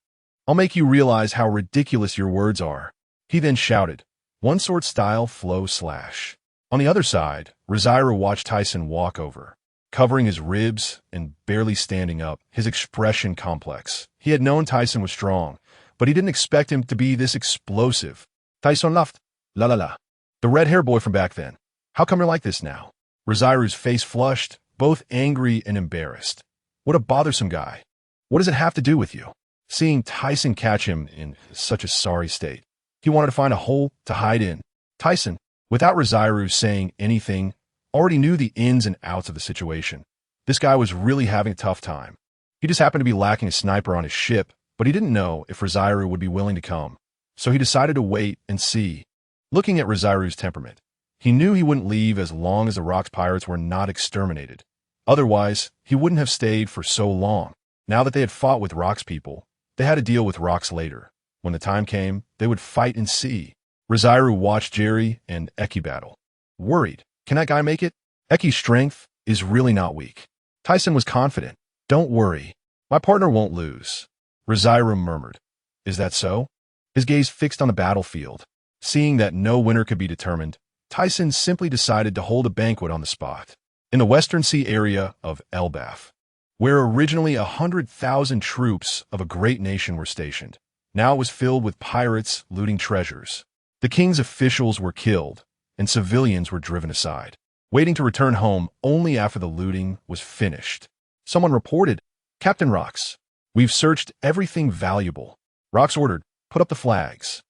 I'll make you realize how ridiculous your words are. He then shouted, One sword style flow slash. On the other side, Rosairo watched Tyson walk over, covering his ribs and barely standing up, his expression complex. He had known Tyson was strong, but he didn't expect him to be this explosive. Tyson laughed. La la la. The red-haired boy from back then. How come you're like this now? Rosairo's face flushed, both angry and embarrassed. What a bothersome guy. What does it have to do with you? Seeing Tyson catch him in such a sorry state, he wanted to find a hole to hide in. Tyson, without Rosairo saying anything, already knew the ins and outs of the situation. This guy was really having a tough time. He just happened to be lacking a sniper on his ship, but he didn't know if Rosairo would be willing to come. So he decided to wait and see. Looking at Rosairo's temperament, he knew he wouldn't leave as long as the Rocks pirates were not exterminated. Otherwise, he wouldn't have stayed for so long. Now that they had fought with Rocks people, they had to deal with Rocks later. When the time came, they would fight and see. Rosairo watched Jerry and Eki battle. Worried, can that guy make it? Eki's strength is really not weak. Tyson was confident. Don't worry, my partner won't lose. Rosairo murmured. Is that so? His gaze fixed on the battlefield. Seeing that no winner could be determined, Tyson simply decided to hold a banquet on the spot. In the Western Sea area of Elbaf, where originally 100,000 troops of a great nation were stationed, now it was filled with pirates looting treasures. The king's officials were killed, and civilians were driven aside, waiting to return home only after the looting was finished. Someone reported, Captain Rocks, we've searched everything valuable. Rocks ordered, put up the flags.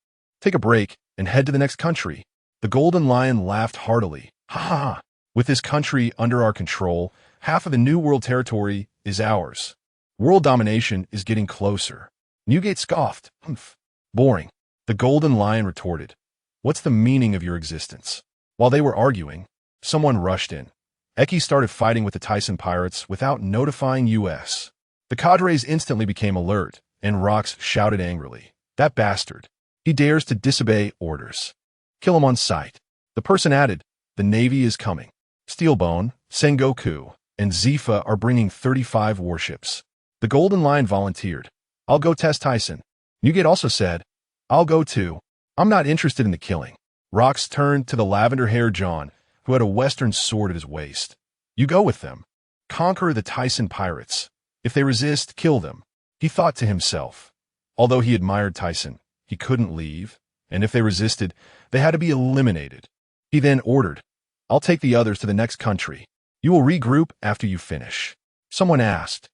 Take a break and head to the next country. The Golden Lion laughed heartily. Ha ha ha. With this country under our control, half of the New World territory is ours. World domination is getting closer. Newgate scoffed. Humph. Boring. The Golden Lion retorted. What's the meaning of your existence? While they were arguing, someone rushed in. Eki started fighting with the Tyson pirates without notifying us. The cadres instantly became alert, and Rocks shouted angrily. That bastard. He dares to disobey orders. Kill him on sight. The person added, the Navy is coming. Steelbone, Sengoku, and Zifa are bringing 35 warships. The Golden Lion volunteered. I'll go test Tyson. Newgate also said, I'll go too. I'm not interested in the killing. Rocks turned to the lavender-haired John, who had a western sword at his waist. You go with them. Conquer the Tyson pirates. If they resist, kill them. He thought to himself. Although he admired Tyson, he couldn't leave, and if they resisted, they had to be eliminated. He then ordered, I'll take the others to the next country. You will regroup after you finish. Someone asked,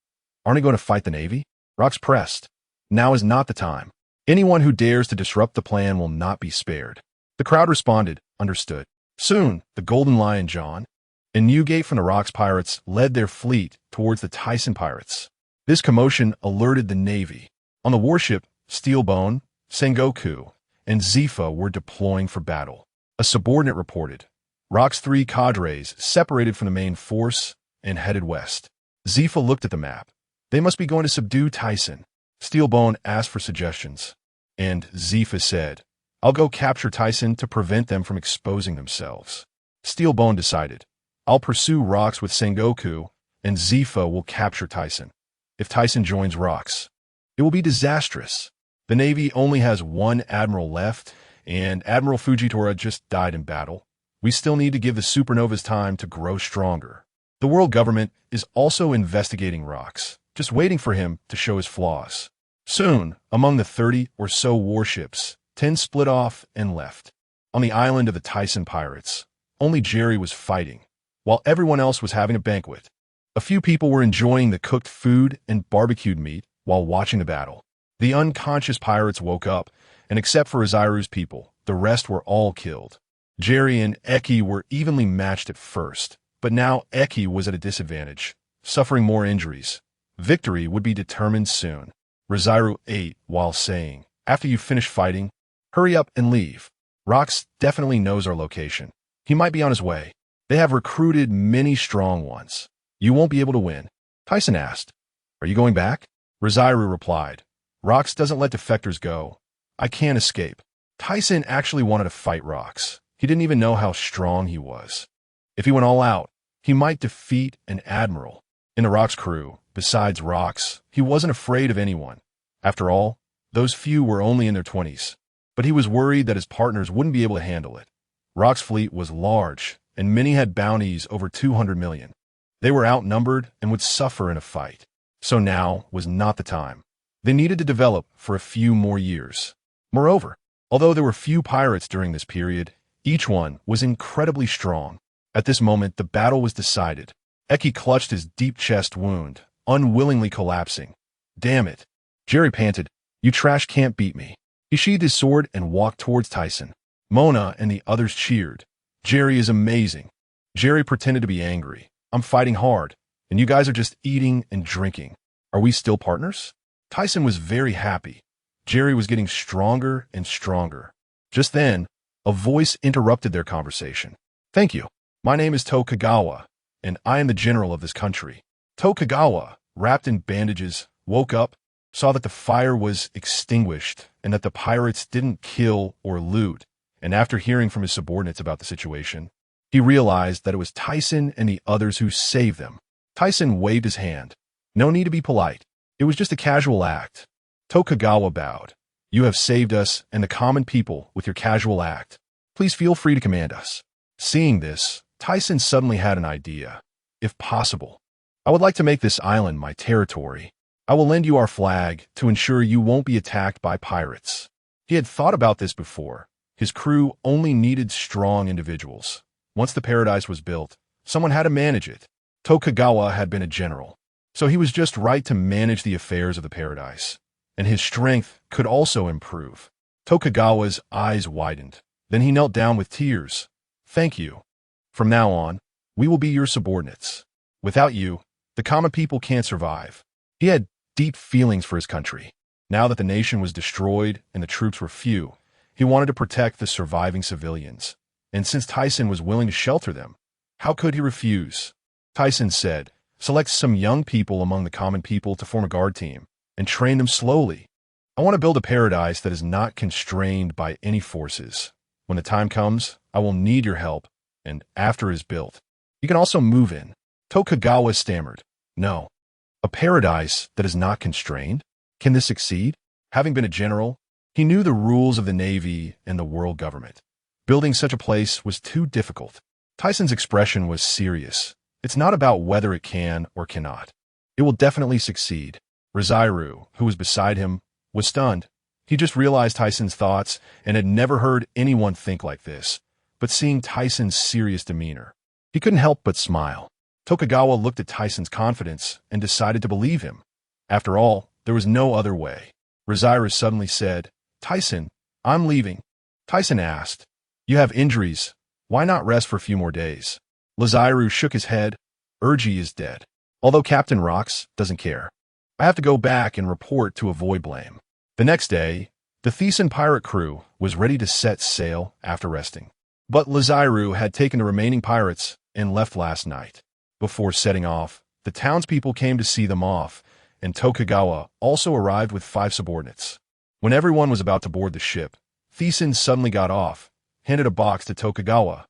aren't you going to fight the Navy? Rocks pressed. Now is not the time. Anyone who dares to disrupt the plan will not be spared. The crowd responded, understood. Soon, the Golden Lion John and Newgate from the Rocks pirates led their fleet towards the Tyson pirates. This commotion alerted the Navy. On the warship, Steelbone, Sengoku, and Zifa were deploying for battle. A subordinate reported. Rocks' 3 cadres separated from the main force and headed west. Zifa looked at the map. They must be going to subdue Tyson. Steelbone asked for suggestions, and Zifa said, I'll go capture Tyson to prevent them from exposing themselves. Steelbone decided, I'll pursue Rocks with Sengoku, and Zifa will capture Tyson. If Tyson joins Rocks, it will be disastrous. The Navy only has 1 admiral left, and Admiral Fujitora just died in battle. We still need to give the supernovas time to grow stronger. The world government is also investigating Rocks, just waiting for him to show his flaws. Soon, among the 30 or so warships, 10 split off and left. On the island of the Tyson pirates, only Jerry was fighting, while everyone else was having a banquet. A few people were enjoying the cooked food and barbecued meat while watching the battle. The unconscious pirates woke up, and except for Rosairo's people, the rest were all killed. Jerry and Eki were evenly matched at first, but now Eki was at a disadvantage, suffering more injuries. Victory would be determined soon. Rosairo ate while saying, after you finish fighting, hurry up and leave. Rocks definitely knows our location. He might be on his way. They have recruited many strong ones. You won't be able to win. Tyson asked, are you going back? Rosairo replied, Rocks doesn't let defectors go. I can't escape. Tyson actually wanted to fight Rocks. He didn't even know how strong he was. If he went all out, he might defeat an admiral. In the Rocks crew, besides Rocks, he wasn't afraid of anyone. After all, those few were only in their 20s. But he was worried that his partners wouldn't be able to handle it. Rocks' fleet was large, and many had bounties over 200 million. They were outnumbered and would suffer in a fight. So now was not the time. They needed to develop for a few more years. Moreover, although there were few pirates during this period, each one was incredibly strong. At this moment, the battle was decided. Eki clutched his deep chest wound, unwillingly collapsing. Damn it. Jerry panted. You trash can't beat me. He sheathed his sword and walked towards Thiesen. Mona and the others cheered. Jerry is amazing. Jerry pretended to be angry. I'm fighting hard, and you guys are just eating and drinking. Are we still partners? Thiesen was very happy. Jerry was getting stronger and stronger. Just then, a voice interrupted their conversation. Thank you. My name is Tokagawa, and I am the general of this country. Tokagawa, wrapped in bandages, woke up, saw that the fire was extinguished and that the pirates didn't kill or loot, and after hearing from his subordinates about the situation, he realized that it was Thiesen and the others who saved them. Thiesen waved his hand. No need to be polite. It was just a casual act. Tokagawa bowed. You have saved us and the common people with your casual act. Please feel free to command us. Seeing this, Thiesen suddenly had an idea. If possible, I would like to make this island my territory. I will lend you our flag to ensure you won't be attacked by pirates. He had thought about this before. His crew only needed strong individuals. Once the paradise was built, someone had to manage it. Tokagawa had been a general, so he was just right to manage the affairs of the paradise, and his strength could also improve. Tokagawa's eyes widened. Then he knelt down with tears. Thank you. From now on, we will be your subordinates. Without you, the common people can't survive. He had deep feelings for his country. Now that the nation was destroyed and the troops were few, he wanted to protect the surviving civilians. And since Thiesen was willing to shelter them, how could he refuse? Thiesen said, select some young people among the common people to form a guard team and train them slowly. I want to build a paradise that is not constrained by any forces. When the time comes, I will need your help, and after it is built, you can also move in. Tokagawa stammered. No. A paradise that is not constrained? Can this succeed? Having been a general, he knew the rules of the Navy and the world government. Building such a place was too difficult. Thiesen's expression was serious. It's not about whether it can or cannot. It will definitely succeed. Rosairo, who was beside him, was stunned. He just realized Thiesen's thoughts and had never heard anyone think like this. But seeing Thiesen's serious demeanor, he couldn't help but smile. Tokagawa looked at Thiesen's confidence and decided to believe him. After all, there was no other way. Rosairo suddenly said, Thiesen, I'm leaving. Thiesen asked, You have injuries. Why not rest for a few more days? Rosairo shook his head. Urgi is dead. Although Captain Rox doesn't care. I have to go back and report to avoid blame. The next day, the Thiesen pirate crew was ready to set sail after resting. But Rosairo had taken the remaining pirates and left last night. Before setting off, the townspeople came to see them off, and Tokagawa also arrived with 5 subordinates. When everyone was about to board the ship, Thiesen suddenly got off, handed a box to Tokagawa.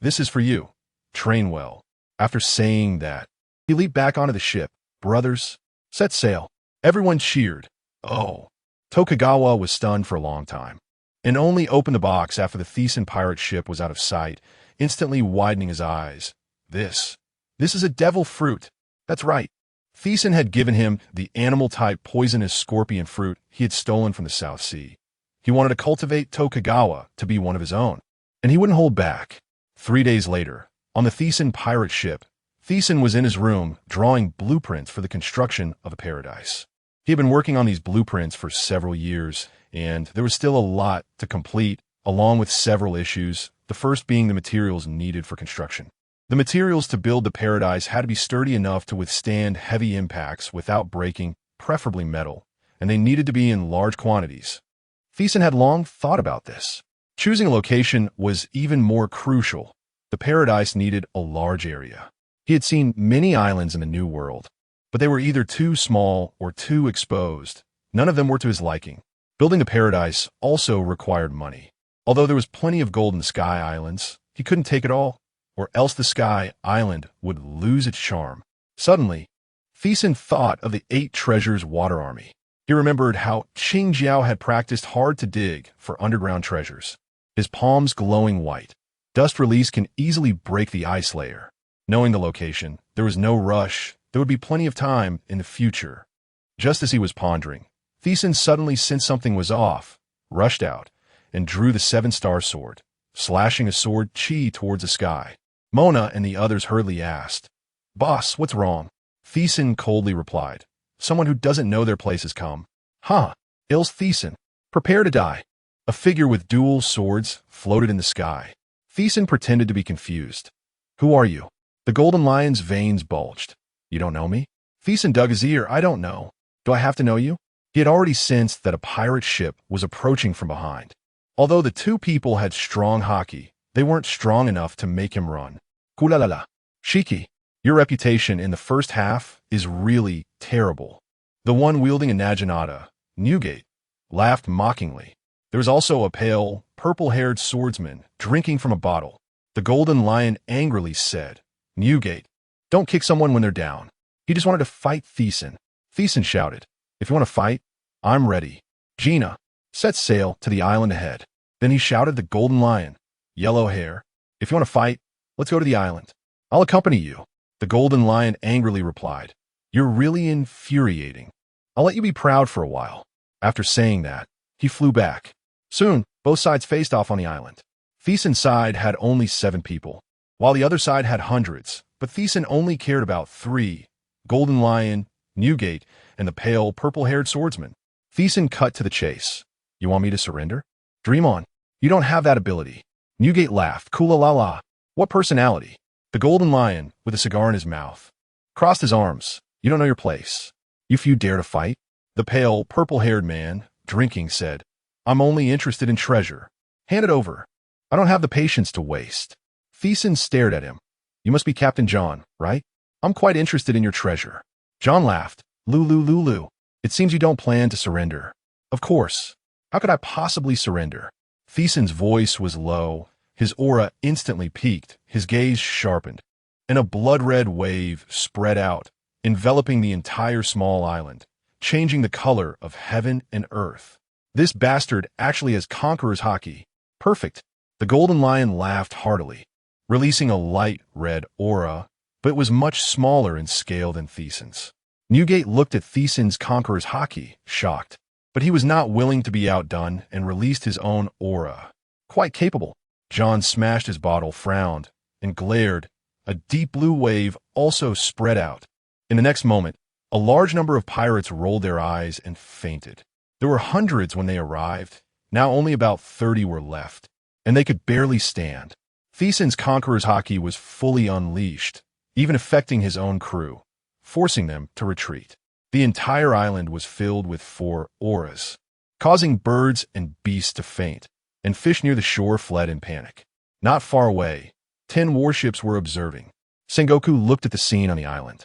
This is for you. Train well. After saying that, he leaped back onto the ship. Brothers, set sail. Everyone cheered. Oh. Tokagawa was stunned for a long time, and only opened the box after the Thiesen pirate ship was out of sight, instantly widening his eyes. This is a devil fruit. That's right. Thiesen had given him the animal-type poisonous scorpion fruit he had stolen from the South Sea. He wanted to cultivate Tokagawa to be one of his own, and he wouldn't hold back. 3 days later, on the Thiesen pirate ship, Thiesen was in his room drawing blueprints for the construction of a paradise. He had been working on these blueprints for several years, and there was still a lot to complete, along with several issues, the first being the materials needed for construction. The materials to build the paradise had to be sturdy enough to withstand heavy impacts without breaking, preferably metal, and they needed to be in large quantities. Thiesen had long thought about this. Choosing a location was even more crucial. The paradise needed a large area. He had seen many islands in the New World, but they were either too small or too exposed. None of them were to his liking. Building a paradise also required money. Although there was plenty of gold in the Sky Islands, he couldn't take it all, or else the Sky Island would lose its charm. Suddenly, Thiesen thought of the 8 Treasures Water Army. He remembered how Qingjiao had practiced hard to dig for underground treasures, his palms glowing white. Dust release can easily break the ice layer. Knowing the location, there was no rush. There would be plenty of time in the future. Just as he was pondering, Thiesen suddenly sensed something was off, rushed out, and drew the seven-star sword, slashing a sword chi towards the sky. Mona and the others hurriedly asked, "Boss, what's wrong?" Thiesen coldly replied, "Someone who doesn't know their place has come." "Huh, Aurs Tisen. Prepare to die." A figure with dual swords floated in the sky. Thiesen pretended to be confused. "Who are you?" The golden lion's veins bulged. "You don't know me?" Thiesen dug his ear. "I don't know. Do I have to know you?" He had already sensed that a pirate ship was approaching from behind. Although the two people had strong haki, they weren't strong enough to make him run. "Kulalala. Shiki, your reputation in the first half is really terrible." The one wielding a naginata, Newgate, laughed mockingly. There was also a pale, purple-haired swordsman drinking from a bottle. The golden lion angrily said, "Newgate, don't kick someone when they're down." He just wanted to fight Thiesen. Thiesen shouted, "If you want to fight, I'm ready. Gina, set sail to the island ahead." Then he shouted the golden lion, "Yellow hair, if you want to fight, let's go to the island. I'll accompany you." The golden lion angrily replied, "You're really infuriating. I'll let you be proud for a while." After saying that, he flew back. Soon, both sides faced off on the island. Thiesen's side had only 7 people, while the other side had hundreds, but Thiesen only cared about 3, Golden Lion, Newgate, and the pale, purple-haired swordsman. Thiesen cut to the chase. "You want me to surrender? Dream on. You don't have that ability." Newgate laughed. "Kula la la. What personality?" The Golden Lion, with a cigar in his mouth, crossed his arms. "You don't know your place. If you dare to fight." The pale, purple-haired man, drinking, said, "I'm only interested in treasure. Hand it over. I don't have the patience to waste." Thiesen stared at him. "You must be Captain John, right? I'm quite interested in your treasure." John laughed. Lulu. It seems you don't plan to surrender." "Of course. How could I possibly surrender?" Thiesen's voice was low. His aura instantly peaked. His gaze sharpened, and a blood-red wave spread out, enveloping the entire small island, changing the color of heaven and earth. "This bastard actually has Conqueror's haki. Perfect." The Golden Lion laughed heartily, releasing a light red aura, but it was much smaller in scale than Thiesen's. Newgate looked at Thiesen's Conqueror's haki, shocked, but he was not willing to be outdone and released his own aura. "Quite capable." John smashed his bottle, frowned, and glared. A deep blue wave also spread out. In the next moment, a large number of pirates rolled their eyes and fainted. There were hundreds when they arrived. Now only about 30 were left, and they could barely stand. Thiesen's Conqueror's haki was fully unleashed, even affecting his own crew, forcing them to retreat. The entire island was filled with 4 auras, causing birds and beasts to faint, and fish near the shore fled in panic. Not far away, 10 warships were observing. Sengoku looked at the scene on the island,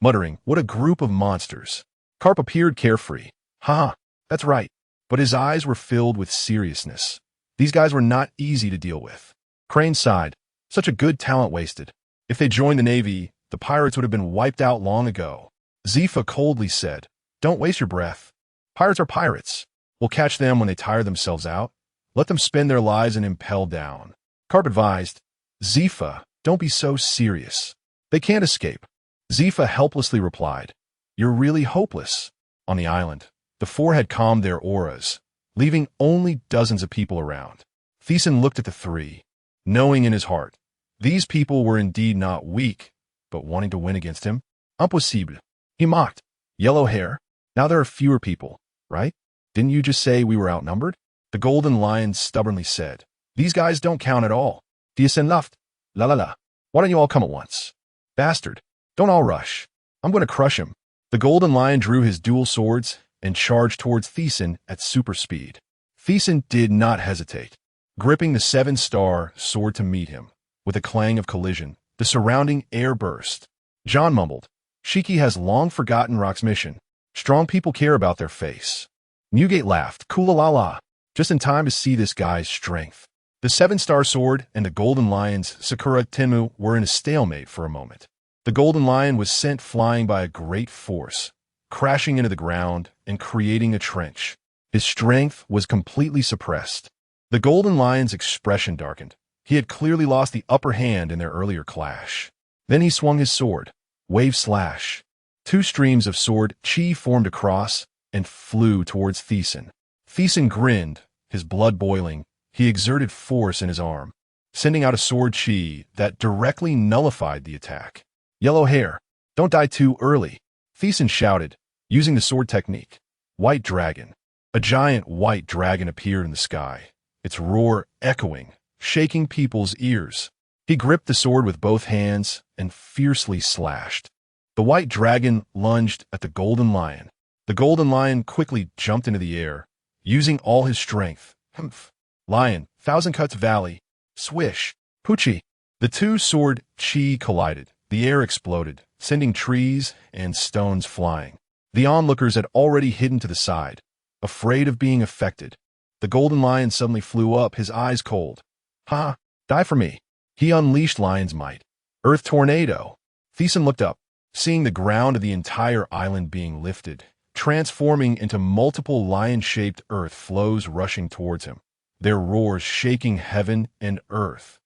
muttering, "What a group of monsters." Carp appeared carefree. "Haha, that's right." But his eyes were filled with seriousness. These guys were not easy to deal with. Crane sighed. Such a good talent wasted. If they joined the Navy, the pirates would have been wiped out long ago. Zifa coldly said, "Don't waste your breath. Pirates are pirates. We'll catch them when they tire themselves out. Let them spend their lives and impel down." Carp advised, "Zifa, don't be so serious. They can't escape." Zifa helplessly replied, "You're really hopeless." On the island, the 4 had calmed their auras, leaving only dozens of people around. Thiesen looked at the 3, knowing in his heart, these people were indeed not weak, but wanting to win against him. "Impossible." He mocked. "Yellow hair. Now there are fewer people, right? Didn't you just say we were outnumbered?" The Golden Lion stubbornly said, "These guys don't count at all." Thiesen laughed. La la la. "Why don't you all come at once?" "Bastard. Don't all rush. I'm going to crush him." The Golden Lion drew his dual swords and charged towards Thiesen at super speed. Thiesen did not hesitate, gripping the 7-star sword to meet him. With a clang of collision, the surrounding air burst. John mumbled, "Shiki has long forgotten Rock's mission. Strong people care about their face." Newgate laughed. "Kula la la. Just in time to see this guy's strength." The 7-star sword and the Golden Lion's Sakura Tenmu were in a stalemate for a moment. The Golden Lion was sent flying by a great force, crashing into the ground and creating a trench. His strength was completely suppressed. The Golden Lion's expression darkened. He had clearly lost the upper hand in their earlier clash. Then he swung his sword. Wave slash. Two streams of sword chi formed across and flew towards Thiesen. Thiesen grinned, his blood boiling. He exerted force in his arm, sending out a sword chi that directly nullified the attack. Yellow hair, don't die too early, Thiesen shouted, using the sword technique. White dragon. A giant white dragon appeared in the sky, its roar echoing, shaking people's ears. He gripped the sword with both hands and fiercely slashed. The white dragon lunged at the golden lion. The golden lion quickly jumped into the air, using all his strength. Humph. Lion, Thousand Cuts Valley. Swish. Poochie. The two sword chi collided. The air exploded, sending trees and stones flying. The onlookers had already hidden to the side, afraid of being affected. The golden lion suddenly flew up, his eyes cold. Ha! Die for me. He unleashed lion's might. Earth tornado. Thiesen looked up, seeing the ground of the entire island being lifted, transforming into multiple lion-shaped earth flows rushing towards him, their roars shaking heaven and earth.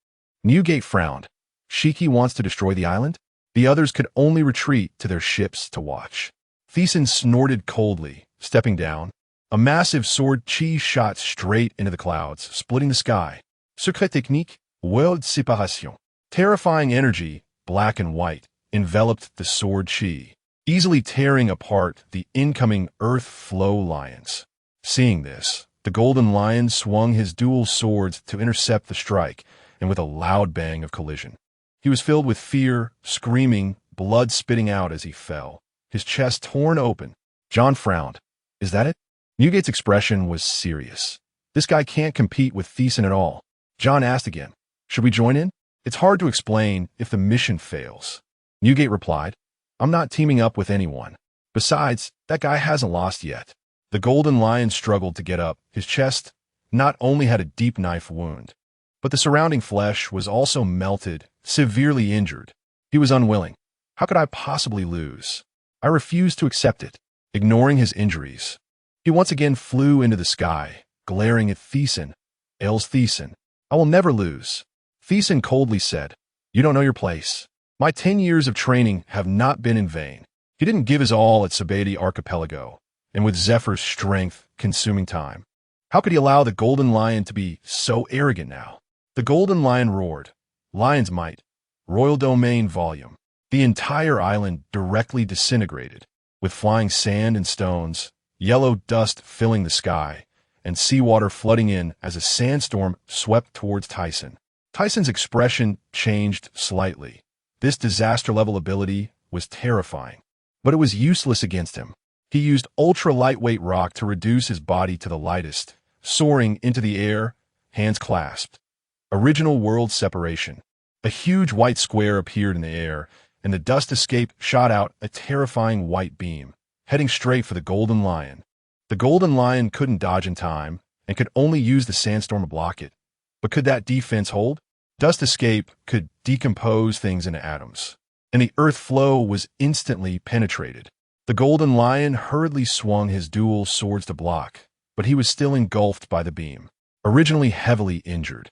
Newgate frowned. Shiki wants to destroy the island? The others could only retreat to their ships to watch. Thiesen snorted coldly, stepping down. A massive sword chi shot straight into the clouds, splitting the sky. Secret technique, world séparation. Terrifying energy, black and white, enveloped the sword chi, easily tearing apart the incoming earth flow lions. Seeing this, the golden lion swung his dual swords to intercept the strike, and with a loud bang of collision. He was filled with fear, screaming, blood spitting out as he fell, his chest torn open. John frowned. Is that it? Newgate's expression was serious. This guy can't compete with Thiesen at all. John asked again, should we join in? It's hard to explain if the mission fails. Newgate replied, I'm not teaming up with anyone. Besides, that guy hasn't lost yet. The golden lion struggled to get up. His chest not only had a deep knife wound, but the surrounding flesh was also melted, severely injured. He was unwilling. How could I possibly lose? I refused to accept it, ignoring his injuries. He once again flew into the sky, glaring at Thiesen. Aurs Tisen, I will never lose. Thiesen coldly said, you don't know your place. My 10 years of training have not been in vain. He didn't give his all at Sabeti Archipelago, and with Zephyr's strength consuming time. How could he allow the golden lion to be so arrogant now? The golden lion roared. Lion's might. Royal domain volume. The entire island directly disintegrated, with flying sand and stones, yellow dust filling the sky, and seawater flooding in as a sandstorm swept towards Thiesen. Thiesen's expression changed slightly. This disaster-level ability was terrifying, but it was useless against him. He used ultra-lightweight rock to reduce his body to the lightest, soaring into the air, hands clasped. Original world separation. A huge white square appeared in the air, and the dust escape shot out a terrifying white beam, heading straight for the golden lion. The golden lion couldn't dodge in time, and could only use the sandstorm to block it. But could that defense hold? Dust escape could decompose things into atoms, and the earth flow was instantly penetrated. The golden lion hurriedly swung his dual swords to block, but he was still engulfed by the beam, originally heavily injured.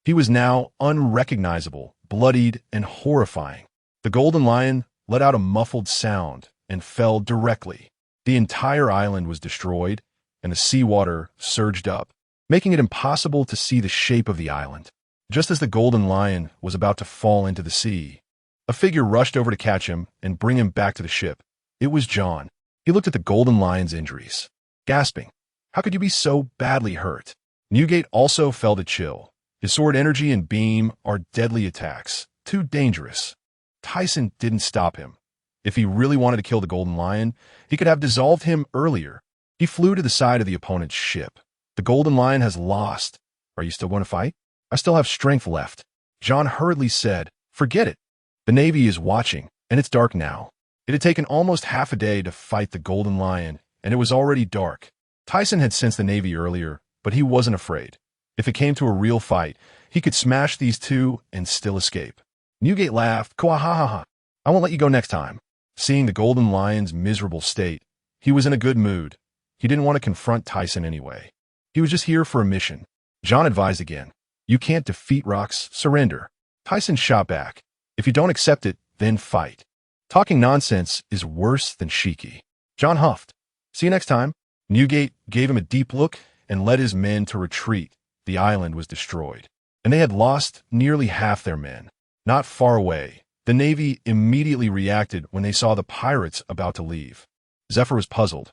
He was now unrecognizable, bloodied, and horrifying. The golden lion let out a muffled sound and fell directly. The entire island was destroyed, and the seawater surged up, making it impossible to see the shape of the island. Just as the golden lion was about to fall into the sea, a figure rushed over to catch him and bring him back to the ship. It was John. He looked at the golden lion's injuries, gasping, how could you be so badly hurt? Newgate also felt a chill. His sword energy and beam are deadly attacks, too dangerous. Thiesen didn't stop him. If he really wanted to kill the golden lion, he could have dissolved him earlier. He flew to the side of the opponent's ship. The golden lion has lost. Are you still going to fight? I still have strength left. John hurriedly said, forget it. The Navy is watching, and it's dark now. It had taken almost half a day to fight the golden lion, and it was already dark. Thiesen had sensed the Navy earlier, but he wasn't afraid. If it came to a real fight, he could smash these two and still escape. Newgate laughed, Kwahahaha. I won't let you go next time. Seeing the golden lion's miserable state, he was in a good mood. He didn't want to confront Thiesen anyway. He was just here for a mission. John advised again. You can't defeat rocks, surrender. Tyson shot back. If you don't accept it, then fight. Talking nonsense is worse than Shiki. John huffed. See you next time. Newgate gave him a deep look and led his men to retreat. The island was destroyed, and they had lost nearly half their men. Not far away, the Navy immediately reacted when they saw the pirates about to leave. Zephyr was puzzled.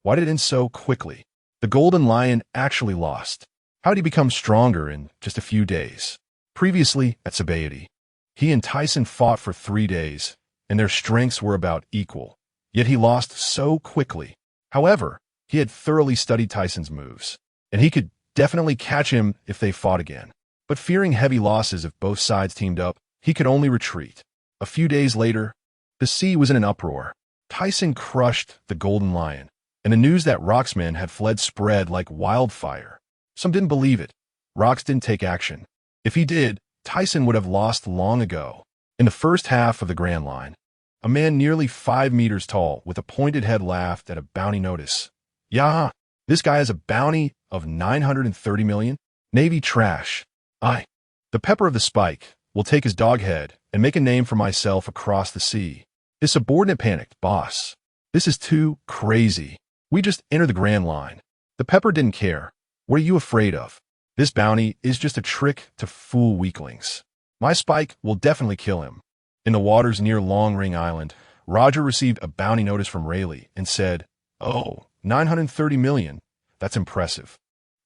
Why did it end so quickly? The Golden Lion actually lost. How did he become stronger in just a few days? Previously, at Sabaody, he and Tyson fought for 3 days, and their strengths were about equal. Yet he lost so quickly. However, he had thoroughly studied Tyson's moves, and he could definitely catch him if they fought again. But fearing heavy losses if both sides teamed up, he could only retreat. A few days later, the sea was in an uproar. Tyson crushed the Golden Lion, and the news that Rock's men had fled spread like wildfire. Some didn't believe it. Rox didn't take action. If he did, Tyson would have lost long ago. In the first half of the Grand Line, a man nearly 5 meters tall with a pointed head laughed at a bounty notice. Yeah, this guy has a bounty of 930 million? Navy trash. The pepper of the spike will take his dog head and make a name for myself across the sea. His subordinate panicked. Boss, this is too crazy. We just entered the Grand Line. The pepper didn't care. What are you afraid of? This bounty is just a trick to fool weaklings. My spike will definitely kill him. In the waters near Long Ring Island, Roger received a bounty notice from Rayleigh and said, "Oh, 930 million. That's impressive.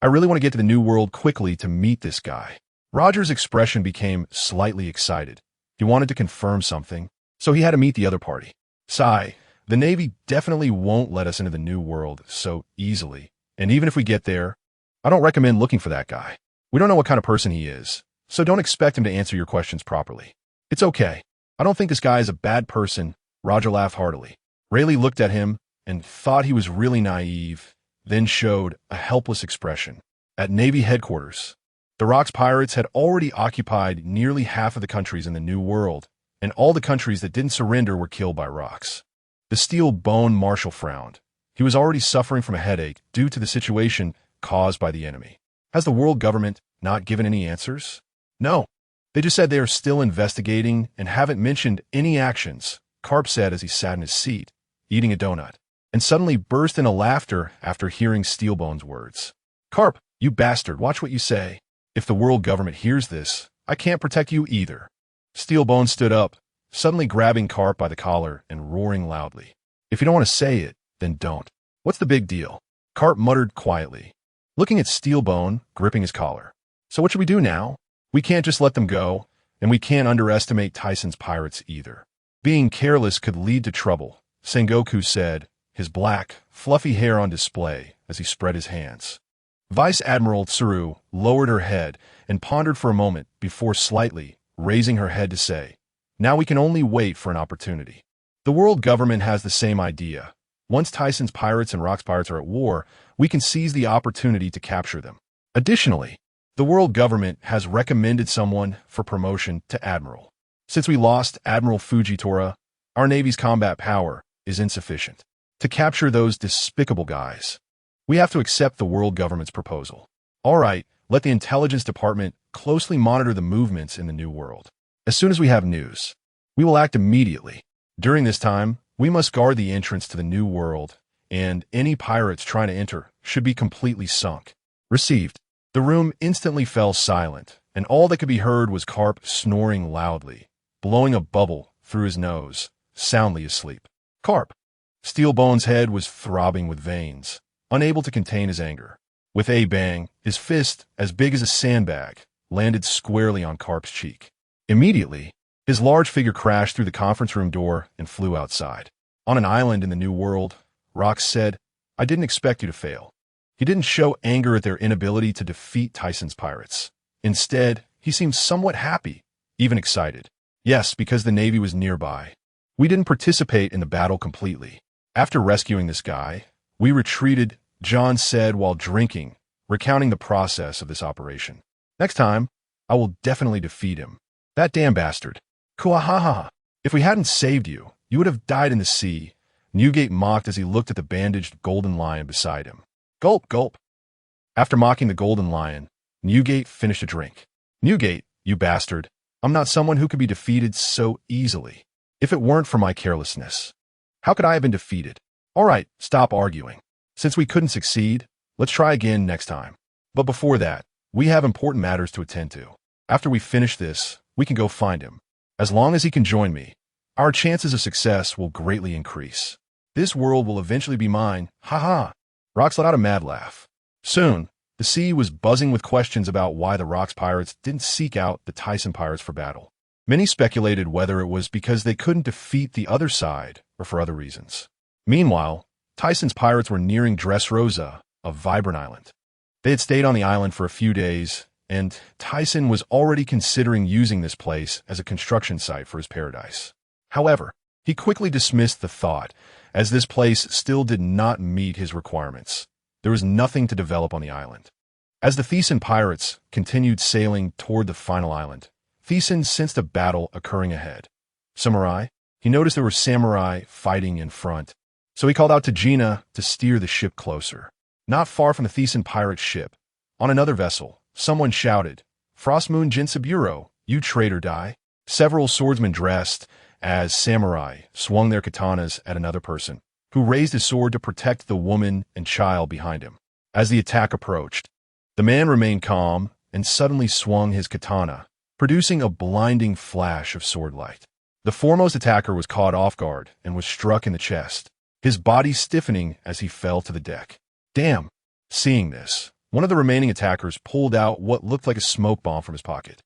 I really want to get to the New World quickly to meet this guy." Roger's expression became slightly excited. He wanted to confirm something, so he had to meet the other party. Sigh, the Navy definitely won't let us into the New World so easily, and even if we get there, I don't recommend looking for that guy. We don't know what kind of person he is, so don't expect him to answer your questions properly. It's okay. I don't think this guy is a bad person. Roger laughed heartily. Rayleigh looked at him and thought he was really naive, then showed a helpless expression. At Navy headquarters, the Rock's pirates had already occupied nearly half of the countries in the New World, and all the countries that didn't surrender were killed by Rocks. The steel bone marshal frowned. He was already suffering from a headache due to the situation caused by the enemy. Has the world government not given any answers? No. They just said they are still investigating and haven't mentioned any actions, Carp said as he sat in his seat, eating a donut, and suddenly burst into laughter after hearing Steelbone's words. Carp, you bastard, watch what you say. If the world government hears this, I can't protect you either. Steelbone stood up, suddenly grabbing Carp by the collar and roaring loudly. If you don't want to say it, then don't. What's the big deal? Carp muttered quietly, looking at Steelbone, gripping his collar. So what should we do now? We can't just let them go, and we can't underestimate Tyson's pirates either. Being careless could lead to trouble, Sengoku said, his black, fluffy hair on display as he spread his hands. Vice Admiral Tsuru lowered her head and pondered for a moment before slightly raising her head to say, "Now we can only wait for an opportunity." The world government has the same idea. Once Tyson's pirates and Rock's pirates are at war, we can seize the opportunity to capture them. Additionally, the world government has recommended someone for promotion to Admiral. Since we lost Admiral Fujitora, our Navy's combat power is insufficient to capture those despicable guys. We have to accept the world government's proposal. All right, let the intelligence department closely monitor the movements in the New World. As soon as we have news, we will act immediately. During this time, we must guard the entrance to the New World, and any pirates trying to enter should be completely sunk. Received. The room instantly fell silent, and all that could be heard was Carp snoring loudly, blowing a bubble through his nose, soundly asleep. Carp. Steelbone's head was throbbing with veins, unable to contain his anger. With a bang, his fist, as big as a sandbag, landed squarely on Carp's cheek. Immediately, his large figure crashed through the conference room door and flew outside. On an island in the New World, Rox said, "I didn't expect you to fail." He didn't show anger at their inability to defeat Tyson's pirates. Instead, he seemed somewhat happy, even excited. Yes, because the Navy was nearby. We didn't participate in the battle completely. After rescuing this guy, we retreated, John said while drinking, recounting the process of this operation. Next time, I will definitely defeat him. That damn bastard. Kuahaha. If we hadn't saved you, you would have died in the sea. Newgate mocked as he looked at the bandaged Golden Lion beside him. Gulp, gulp. After mocking the Golden Lion, Newgate finished a drink. Newgate, you bastard. I'm not someone who can be defeated so easily. If it weren't for my carelessness, how could I have been defeated? All right, stop arguing. Since we couldn't succeed, let's try again next time. But before that, we have important matters to attend to. After we finish this, we can go find him. As long as he can join me, our chances of success will greatly increase. This world will eventually be mine. Ha ha. Rox let out a mad laugh. Soon, the sea was buzzing with questions about why the Rox pirates didn't seek out the Thiesen pirates for battle. Many speculated whether it was because they couldn't defeat the other side or for other reasons. Meanwhile, Thiesen's pirates were nearing Dressrosa, a vibrant island. They had stayed on the island for a few days, and Thiesen was already considering using this place as a construction site for his paradise. However, he quickly dismissed the thought, as this place still did not meet his requirements. There was nothing to develop on the island. As the Thiesen pirates continued sailing toward the final island, Thiesen sensed a battle occurring ahead. Samurai? He noticed there were samurai fighting in front, so he called out to Gina to steer the ship closer. Not far from the Thiesen pirate ship, on another vessel, someone shouted, "Frost Moon Jinsaburo, you traitor die." Several swordsmen dressed as samurai swung their katanas at another person, who raised his sword to protect the woman and child behind him. As the attack approached, the man remained calm and suddenly swung his katana, producing a blinding flash of sword light. The foremost attacker was caught off guard and was struck in the chest, his body stiffening as he fell to the deck. Damn! Seeing this, one of the remaining attackers pulled out what looked like a smoke bomb from his pocket.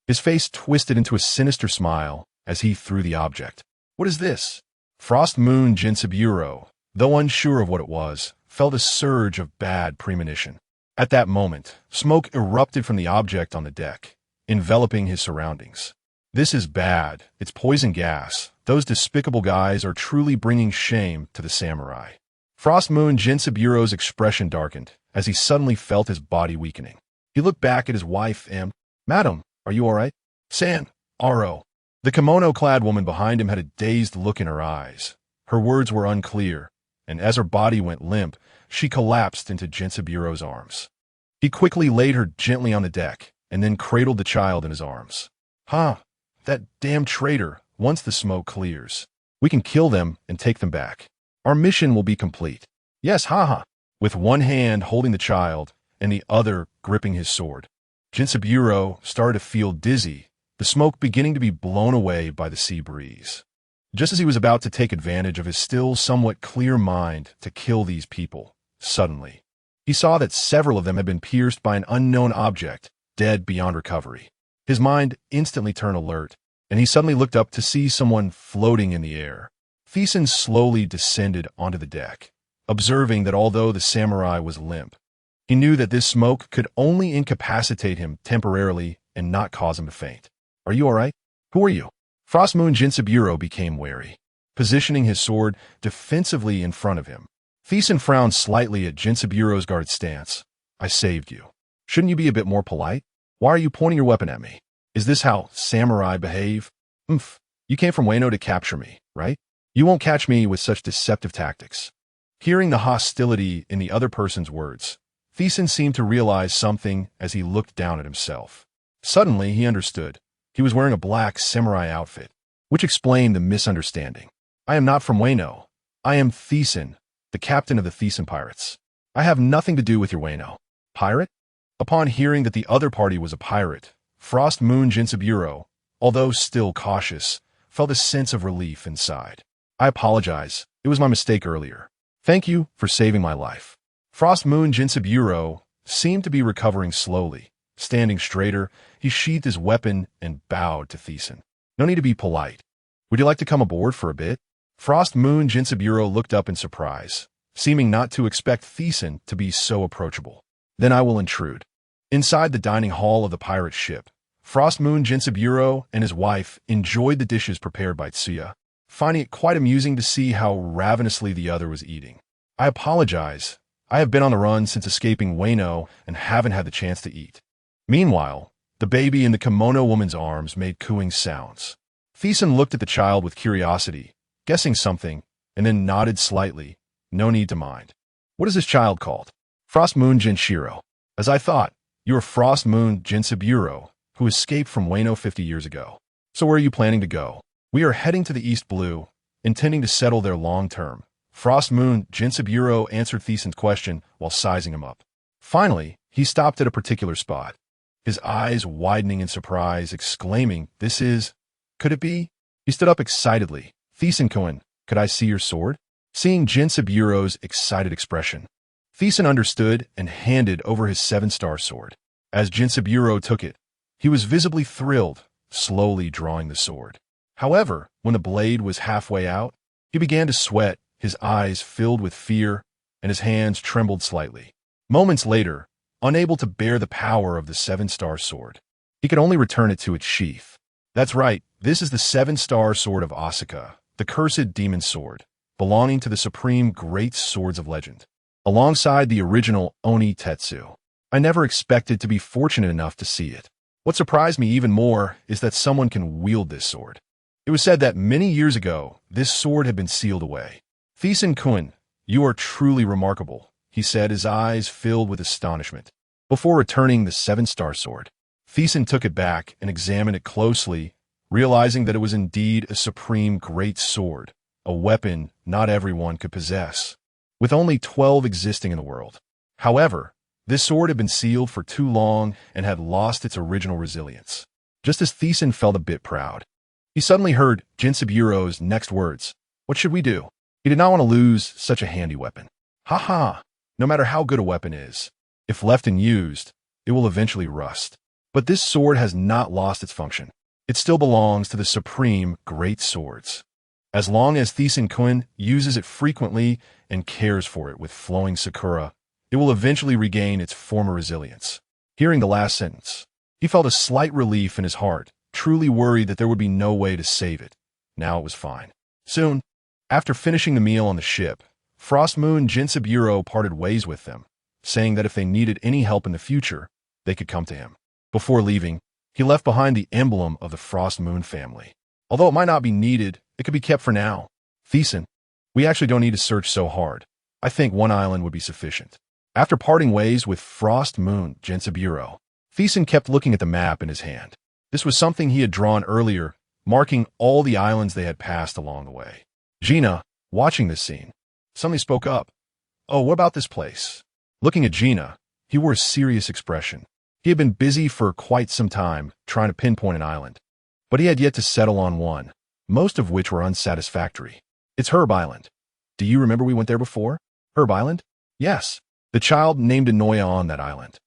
His face twisted into a sinister smile as he threw the object. What is this? Frost Moon Jinsaburo, though unsure of what it was, felt a surge of bad premonition. At that moment, smoke erupted from the object on the deck, enveloping his surroundings. This is bad. It's poison gas. Those despicable guys are truly bringing shame to the samurai. Frost Moon Jinsaburo's expression darkened as he suddenly felt his body weakening. He looked back at his wife and, "Madam, are you all right?" "San, Aro." The kimono-clad woman behind him had a dazed look in her eyes. Her words were unclear, and as her body went limp, she collapsed into Jinsaburo's arms. He quickly laid her gently on the deck and then cradled the child in his arms. That damn traitor, once the smoke clears. We can kill them and take them back. Our mission will be complete. Yes, With one hand holding the child and the other gripping his sword, Jinsaburo started to feel dizzy, the smoke beginning to be blown away by the sea breeze. Just as he was about to take advantage of his still somewhat clear mind to kill these people, suddenly, he saw that several of them had been pierced by an unknown object, dead beyond recovery. His mind instantly turned alert, and he suddenly looked up to see someone floating in the air. Thiesen slowly descended onto the deck, observing that although the samurai was limp, he knew that this smoke could only incapacitate him temporarily and not cause him to faint. "Are you all right? Who are you?" Frost Moon Jinsaburo became wary, positioning his sword defensively in front of him. Thiesen frowned slightly at Jinsaburo's guard stance. "I saved you. Shouldn't you be a bit more polite? Why are you pointing your weapon at me? Is this how samurai behave? You came from Wano to capture me, right? You won't catch me with such deceptive tactics." Hearing the hostility in the other person's words, Thiesen seemed to realize something as he looked down at himself. Suddenly, he understood. He was wearing a black samurai outfit, which explained the misunderstanding. "I am not from Wano. I am Thiesen, the captain of the Thiesen pirates. I have nothing to do with your Wano." "Pirate?" Upon hearing that the other party was a pirate, Frost Moon Jinsaburo, although still cautious, felt a sense of relief inside. "I apologize. It was my mistake earlier. Thank you for saving my life." Frost Moon Jinsaburo seemed to be recovering slowly. Standing straighter, he sheathed his weapon and bowed to Thiesen. "No need to be polite. Would you like to come aboard for a bit?" Frost Moon Jinsaburo looked up in surprise, seeming not to expect Thiesen to be so approachable. "Then I will intrude." Inside the dining hall of the pirate ship, Frost Moon Jinsaburo and his wife enjoyed the dishes prepared by Tsuya, finding it quite amusing to see how ravenously the other was eating. "I apologize. I have been on the run since escaping Wano and haven't had the chance to eat." Meanwhile, the baby in the kimono woman's arms made cooing sounds. Thiesen looked at the child with curiosity, guessing something, and then nodded slightly. "No need to mind." "What is this child called?" "Frost Moon Jinshiro." "As I thought. You are Frost Moon Jinsaburo, who escaped from Wano 50 years ago. So where are you planning to go? We are heading to the East Blue, intending to settle there long-term. Frost Moon Jinsaburo answered Thiesen's question while sizing him up. Finally, he stopped at a particular spot, his eyes widening in surprise, exclaiming, could it be? He stood up excitedly. Thiesen-kun, could I see your sword? Seeing Jinsaburo's excited expression, Thiesen understood and handed over his 7-star sword. As Jinsaburo took it, he was visibly thrilled, slowly drawing the sword. However, when the blade was halfway out, he began to sweat, his eyes filled with fear, and his hands trembled slightly. Moments later, unable to bear the power of the 7-star sword, he could only return it to its sheath. That's right, this is the 7-star sword of Asuka, the cursed demon sword, belonging to the supreme great swords of legend, alongside the original Oni Tetsu. I never expected to be fortunate enough to see it. What surprised me even more is that someone can wield this sword. It was said that many years ago, this sword had been sealed away. Thiesen-kun, you are truly remarkable, he said, his eyes filled with astonishment. Before returning the 7-star sword, Thiesen took it back and examined it closely, realizing that it was indeed a supreme great sword, a weapon not everyone could possess, with only 12 existing in the world. However, this sword had been sealed for too long and had lost its original resilience. Just as Thiesen felt a bit proud, he suddenly heard Jinsaburo's next words. What should we do? He did not want to lose such a handy weapon. Ha! No matter how good a weapon is, if left unused, it will eventually rust. But this sword has not lost its function. It still belongs to the supreme great swords. As long as Thiesen-kun uses it frequently and cares for it with flowing sakura, it will eventually regain its former resilience. Hearing the last sentence, he felt a slight relief in his heart, truly worried that there would be no way to save it. Now it was fine. Soon, after finishing the meal on the ship, Frost Moon Jinsaburo parted ways with them, saying that if they needed any help in the future, they could come to him. Before leaving, he left behind the emblem of the Frost Moon family. Although it might not be needed, it could be kept for now. Thiesen, we actually don't need to search so hard. I think one island would be sufficient. After parting ways with Frost Moon Jinsaburo, Thiesen kept looking at the map in his hand. This was something he had drawn earlier, marking all the islands they had passed along the way. Gina, watching this scene, suddenly spoke up. Oh, what about this place? Looking at Gina, he wore a serious expression. He had been busy for quite some time trying to pinpoint an island, but he had yet to settle on one, most of which were unsatisfactory. It's Herb Island. Do you remember we went there before? Herb Island? Yes. The child named Inoya on that island.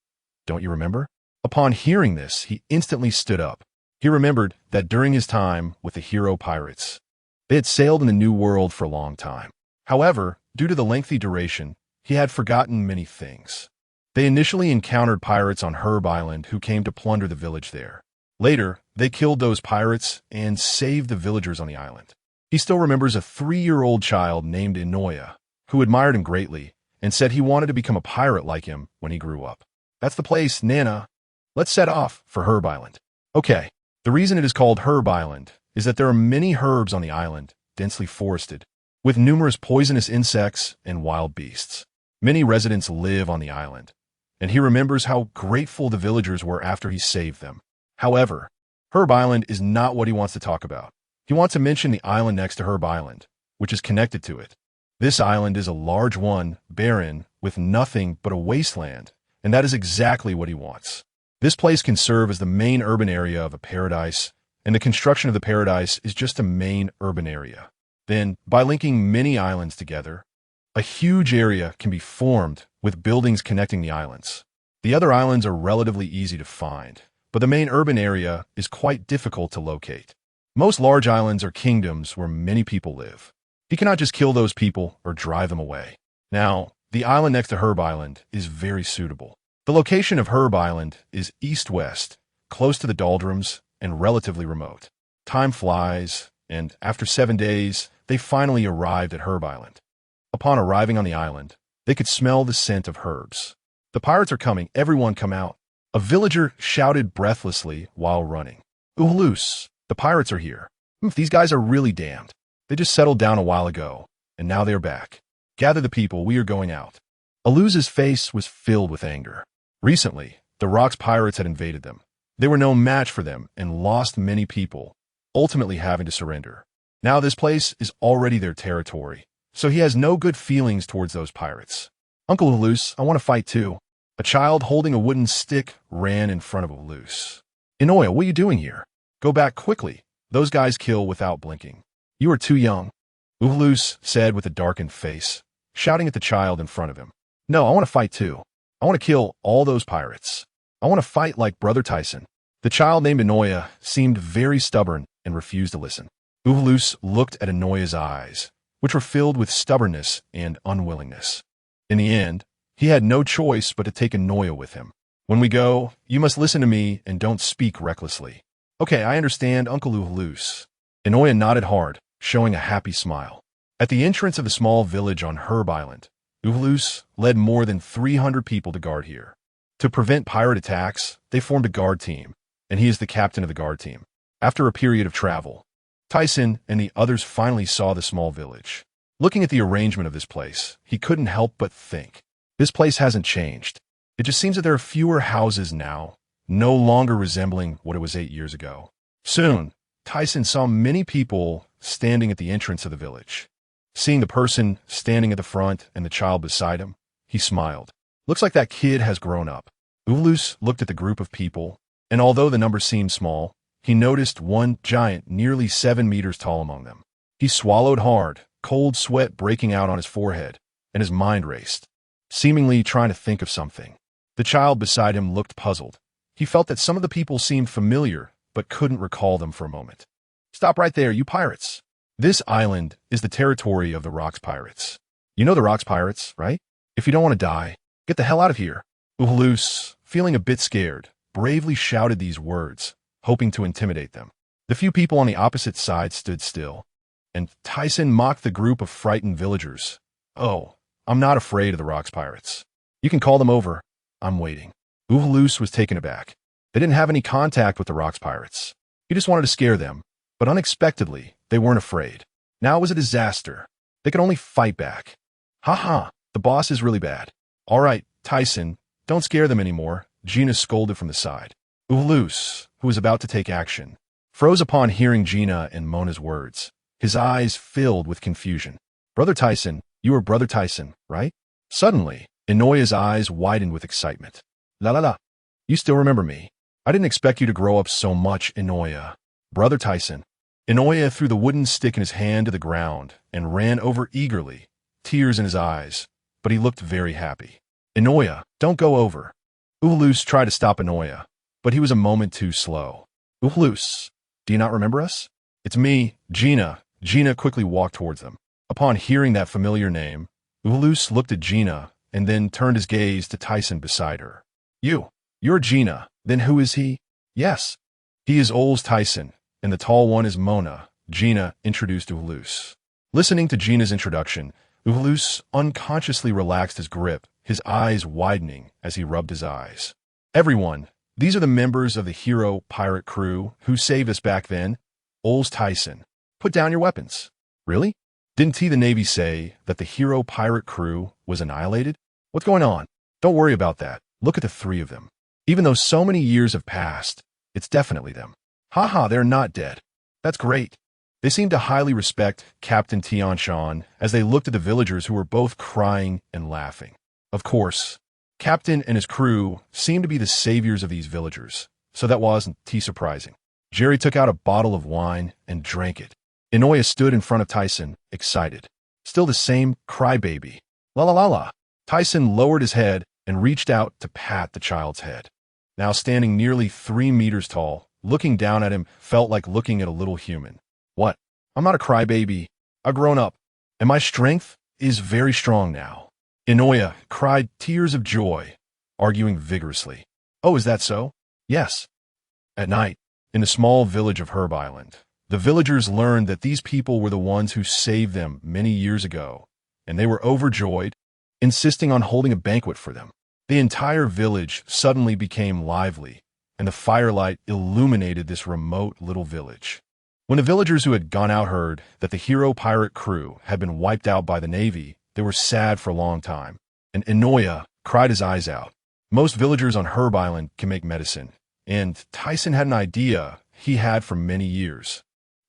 Don't you remember? Upon hearing this, he instantly stood up. He remembered that during his time with the hero pirates, they had sailed in the New World for a long time. However, due to the lengthy duration, he had forgotten many things. They initially encountered pirates on Herb Island who came to plunder the village there. Later, they killed those pirates and saved the villagers on the island. He still remembers a 3-year-old child named Inoya, who admired him greatly and said he wanted to become a pirate like him when he grew up. That's the place, Nana. Let's set off for Herb Island. Okay, the reason it is called Herb Island is that there are many herbs on the island, densely forested, with numerous poisonous insects and wild beasts. Many residents live on the island, and he remembers how grateful the villagers were after he saved them. However, Herb Island is not what he wants to talk about. He wants to mention the island next to Herb Island, which is connected to it. This island is a large one, barren, with nothing but a wasteland, and that is exactly what he wants. This place can serve as the main urban area of a paradise, and the construction of the paradise is just a main urban area. Then, by linking many islands together, a huge area can be formed with buildings connecting the islands. The other islands are relatively easy to find, but the main urban area is quite difficult to locate. Most large islands are kingdoms where many people live. He cannot just kill those people or drive them away. Now, the island next to Herb Island is very suitable. The location of Herb Island is east-west, close to the doldrums, and relatively remote. Time flies, and after 7 days, they finally arrived at Herb Island. Upon arriving on the island, they could smell the scent of herbs. The pirates are coming, everyone come out. A villager shouted breathlessly while running. Uhloose, the pirates are here. These guys are really damned. They just settled down a while ago, and now they're back. Gather the people, we are going out. Aluz's face was filled with anger. Recently, the Rock's pirates had invaded them. They were no match for them and lost many people, ultimately having to surrender. Now this place is already their territory, so he has no good feelings towards those pirates. Uncle Ulus, I want to fight too. A child holding a wooden stick ran in front of Ulus. Inoya, what are you doing here? Go back quickly. Those guys kill without blinking. You are too young, Ulus said with a darkened face, shouting at the child in front of him. No, I want to fight too. I want to kill all those pirates. I want to fight like Brother Tisen. The child named Inoya seemed very stubborn and refused to listen. Ulus looked at Inoya's eyes, which were filled with stubbornness and unwillingness. In the end, he had no choice but to take Inoya with him. When we go, you must listen to me and don't speak recklessly. Okay, I understand, Uncle Ulus. Inoya nodded hard, showing a happy smile. At the entrance of the small village on Herb Island, Ulus led more than 300 people to guard here. To prevent pirate attacks, they formed a guard team, and he is the captain of the guard team. After a period of travel, Thiesen and the others finally saw the small village. Looking at the arrangement of this place, he couldn't help but think. This place hasn't changed. It just seems that there are fewer houses now, no longer resembling what it was 8 years ago. Soon, Thiesen saw many people standing at the entrance of the village. Seeing the person standing at the front and the child beside him, he smiled. Looks like that kid has grown up. Ulus looked at the group of people, and although the number seemed small, he noticed one giant nearly 7 meters tall among them. He swallowed hard, cold sweat breaking out on his forehead, and his mind raced, seemingly trying to think of something. The child beside him looked puzzled. He felt that some of the people seemed familiar, but couldn't recall them for a moment. Stop right there, you pirates. This island is the territory of the Rocks Pirates. You know the Rocks Pirates, right? If you don't want to die, get the hell out of here. Ulus, feeling a bit scared, bravely shouted these words, hoping to intimidate them. The few people on the opposite side stood still, and Thiesen mocked the group of frightened villagers. Oh, I'm not afraid of the Rocks Pirates. You can call them over. I'm waiting. Ulus was taken aback. They didn't have any contact with the Rocks Pirates. He just wanted to scare them, but unexpectedly, they weren't afraid. Now it was a disaster. They could only fight back. Ha, the boss is really bad. All right, Thiesen, don't scare them anymore, Gina scolded from the side. Ulus, who was about to take action, froze upon hearing Gina and Mona's words. His eyes filled with confusion. Brother Thiesen, you are Brother Thiesen, right? Suddenly, Inoya's eyes widened with excitement. La. You still remember me. I didn't expect you to grow up so much, Inoya. Brother Thiesen. Inoya threw the wooden stick in his hand to the ground and ran over eagerly, tears in his eyes, but he looked very happy. Inoya, don't go over. Ulus tried to stop Inoya, but he was a moment too slow. Ulus, do you not remember us? It's me, Gina. Gina quickly walked towards them. Upon hearing that familiar name, Ulus looked at Gina and then turned his gaze to Thiesen beside her. You're Gina. Then who is he? Yes. He is Aurs Tisen, and the tall one is Mona, Gina introduced Ulus. Listening to Gina's introduction, Ulus unconsciously relaxed his grip, his eyes widening as he rubbed his eyes. Everyone, these are the members of the hero pirate crew who saved us back then. Aurs Tisen, put down your weapons. Really? Didn't the Navy say that the hero pirate crew was annihilated? What's going on? Don't worry about that. Look at the three of them. Even though so many years have passed, it's definitely them. Haha, they're not dead. That's great. They seemed to highly respect Captain Tianshan as they looked at the villagers who were both crying and laughing. Of course, Captain and his crew seemed to be the saviors of these villagers, so that wasn't too surprising. Jerry took out a bottle of wine and drank it. Inoya stood in front of Thiesen, excited. Still the same crybaby. La. Thiesen lowered his head and reached out to pat the child's head. Now standing nearly 3 meters tall, looking down at him felt like looking at a little human. What? I'm not a crybaby. I've grown up, and my strength is very strong now. Inoya cried tears of joy, arguing vigorously. Oh, is that so? Yes. At night, in the small village of Herb Island, the villagers learned that these people were the ones who saved them many years ago, and they were overjoyed, insisting on holding a banquet for them. The entire village suddenly became lively, and the firelight illuminated this remote little village. When the villagers who had gone out heard that the hero pirate crew had been wiped out by the Navy, they were sad for a long time, and Inoya cried his eyes out. Most villagers on Herb Island can make medicine, and Tyson had an idea he had for many years.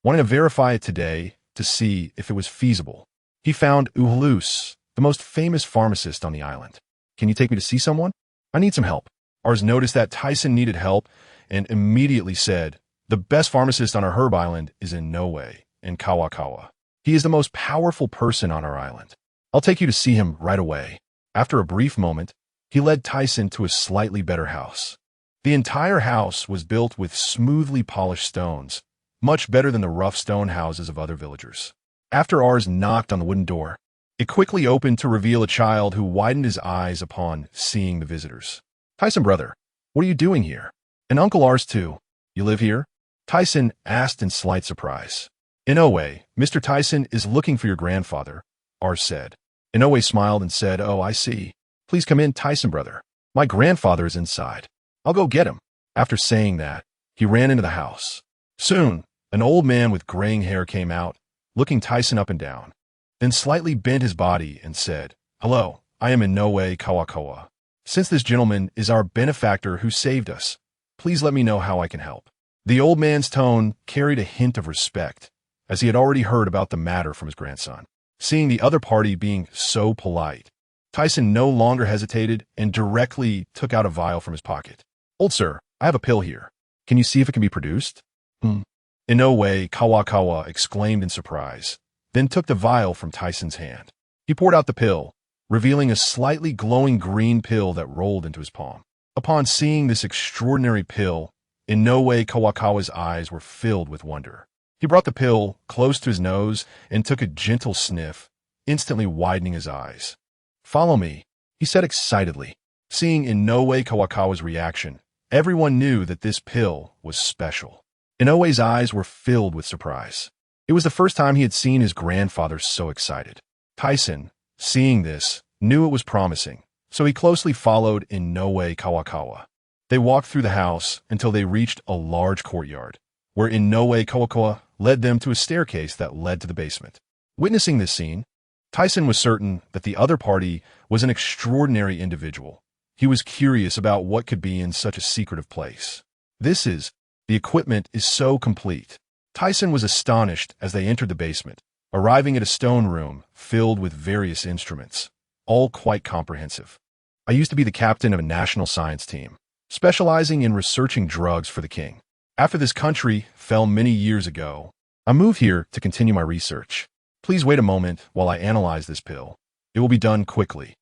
Wanting to verify it today to see if it was feasible. He found Uhulus, the most famous pharmacist on the island. Can you take me to see someone? I need some help. Aurs noticed that Tyson needed help and immediately said, the best pharmacist on our herb island is in Noe, in Kawakawa. He is the most powerful person on our island. I'll take you to see him right away. After a brief moment, he led Tyson to a slightly better house. The entire house was built with smoothly polished stones, much better than the rough stone houses of other villagers. After Aurs knocked on the wooden door, it quickly opened to reveal a child who widened his eyes upon seeing the visitors. Tyson, brother, what are you doing here? And Uncle Aurs too. You live here? Tyson asked in slight surprise. Inoue, Mr. Tyson is looking for your grandfather, Aurs said. Inoue smiled and said, oh, I see. Please come in, Tyson, brother. My grandfather is inside. I'll go get him. After saying that, he ran into the house. Soon, an old man with graying hair came out, looking Tyson up and down, then slightly bent his body and said, hello, I am Inoue Kawakawa. Since this gentleman is our benefactor who saved us, please let me know how I can help. The old man's tone carried a hint of respect, as he had already heard about the matter from his grandson. Seeing the other party being so polite, Tyson no longer hesitated and directly took out a vial from his pocket. Old sir, I have a pill here. Can you see if it can be produced? Inoue Kawakawa exclaimed in surprise, then took the vial from Tyson's hand. He poured out the pill, revealing a slightly glowing green pill that rolled into his palm. Upon seeing this extraordinary pill, Inoue Kawakawa's eyes were filled with wonder. He brought the pill close to his nose and took a gentle sniff, instantly widening his eyes. Follow me, he said excitedly. Seeing Inoue Kawakawa's reaction, everyone knew that this pill was special. Inoue's eyes were filled with surprise. It was the first time he had seen his grandfather so excited. Tyson, seeing this, knew it was promising, so he closely followed Inoue Kawakawa. They walked through the house until they reached a large courtyard, where Inoue Kawakawa led them to a staircase that led to the basement. Witnessing this scene, Tyson was certain that the other party was an extraordinary individual. He was curious about what could be in such a secretive place. The equipment is so complete. Tyson was astonished as they entered the basement, arriving at a stone room filled with various instruments, all quite comprehensive. I used to be the captain of a national science team, specializing in researching drugs for the king. After this country fell many years ago, I moved here to continue my research. Please wait a moment while I analyze this pill. It will be done quickly.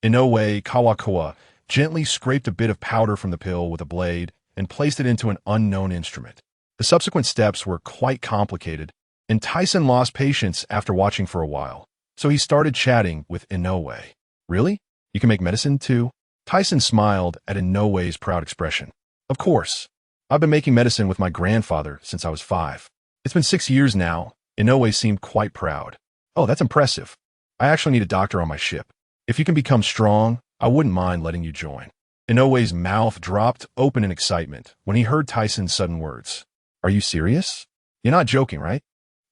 Inoue Kawakawa gently scraped a bit of powder from the pill with a blade and placed it into an unknown instrument. The subsequent steps were quite complicated, and Tyson lost patience after watching for a while, so he started chatting with Inoue. Really? You can make medicine too? Tyson smiled at Inoue's proud expression. Of course. I've been making medicine with my grandfather since I was 5. It's been 6 years now. Inoue seemed quite proud. Oh, that's impressive. I actually need a doctor on my ship. If you can become strong, I wouldn't mind letting you join. Inoue's mouth dropped open in excitement when he heard Tyson's sudden words. Are you serious? You're not joking, right?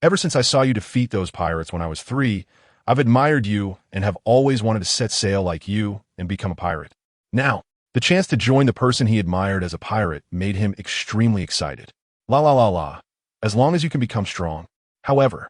Ever since I saw you defeat those pirates when I was 3, I've admired you and have always wanted to set sail like you and become a pirate. Now, the chance to join the person he admired as a pirate made him extremely excited. La la la la. As long as you can become strong. However,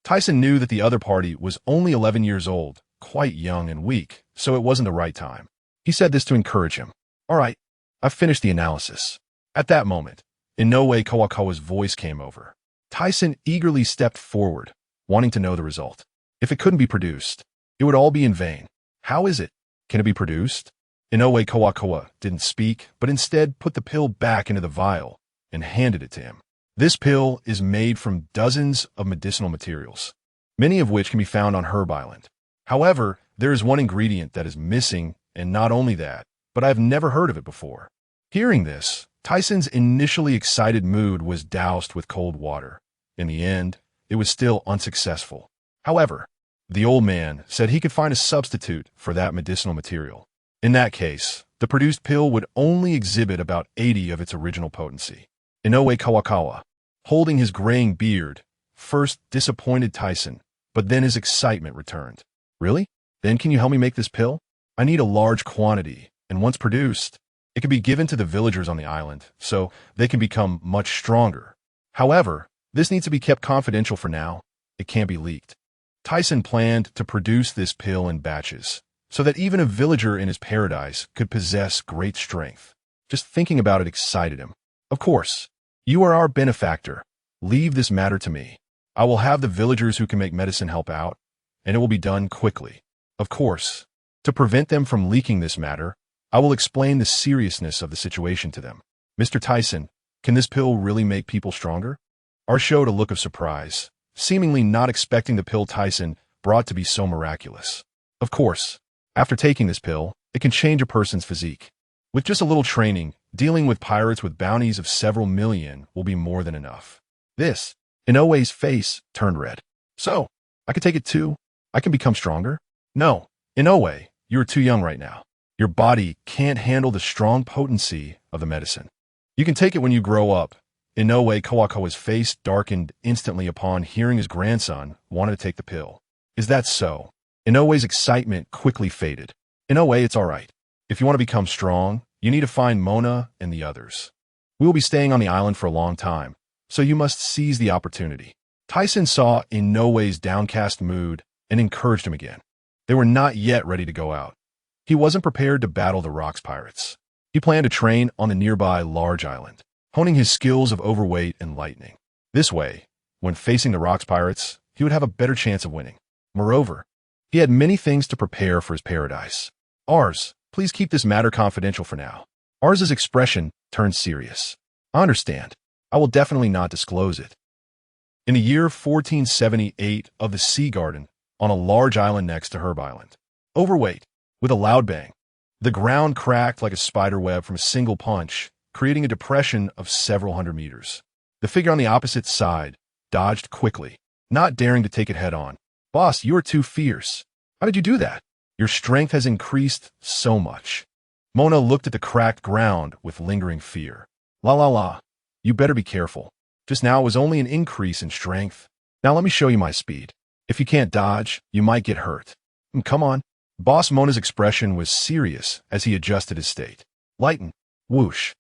Tyson knew that the other party was only 11 years old, quite young and weak, so it wasn't the right time. He said this to encourage him. All right, I've finished the analysis. At that moment, Inoue Kawakawa's voice came over. Tyson eagerly stepped forward, wanting to know the result. If it couldn't be produced, it would all be in vain. How is it? Can it be produced? Inoue Kawakawa didn't speak, but instead put the pill back into the vial and handed it to him. This pill is made from dozens of medicinal materials, many of which can be found on Herb Island. However, there is one ingredient that is missing, and not only that, but I've never heard of it before. Hearing this, Tyson's initially excited mood was doused with cold water. In the end, it was still unsuccessful. However, the old man said he could find a substitute for that medicinal material. In that case, the produced pill would only exhibit about 80 of its original potency. Inoue Kawakawa, holding his graying beard, first disappointed Tyson, but then his excitement returned. Really? Then can you help me make this pill? I need a large quantity, and once produced, It could be given to the villagers on the island, so they can become much stronger. However, this needs to be kept confidential for now. It can't be leaked. Thiesen planned to produce this pill in batches, so that even a villager in his paradise could possess great strength. Just thinking about it excited him. Of course, you are our benefactor. Leave this matter to me. I will have the villagers who can make medicine help out, and it will be done quickly. Of course, to prevent them from leaking this matter, I will explain the seriousness of the situation to them. Mr. Thiesen, can this pill really make people stronger? Aurs showed a look of surprise, seemingly not expecting the pill Thiesen brought to be so miraculous. Of course, after taking this pill, it can change a person's physique. With just a little training, dealing with pirates with bounties of several million will be more than enough. This, Inoue's face turned red. So, I could take it too? I can become stronger? No, Inoue, you are too young right now. Your body can't handle the strong potency of the medicine. You can take it when you grow up. Inoue Kawakoa's face darkened instantly upon hearing his grandson wanted to take the pill. Is that so? Inoue's excitement quickly faded. Inoue, it's all right. If you want to become strong, you need to find Mona and the others. We will be staying on the island for a long time, so you must seize the opportunity. Thiesen saw Inoue's downcast mood and encouraged him again. They were not yet ready to go out. He wasn't prepared to battle the Rocks pirates. He planned to train on the nearby large island, honing his skills of overweight and lightning. This way, when facing the Rocks pirates, he would have a better chance of winning. Moreover, he had many things to prepare for his paradise. Aurs, please keep this matter confidential for now. Aurs's expression turned serious. I understand. I will definitely not disclose it. In the year 1478 of the Sea Garden, on a large island next to Herb Island, overweight, with a loud bang, the ground cracked like a spider web from a single punch, creating a depression of several hundred meters. The figure on the opposite side dodged quickly, not daring to take it head on. Boss, you are too fierce. How did you do that? Your strength has increased so much. Mona looked at the cracked ground with lingering fear. La la la. You better be careful. Just now it was only an increase in strength. Now let me show you my speed. If you can't dodge, you might get hurt. Come on. Boss Mona's expression was serious as he adjusted his state. Lighten. Whoosh.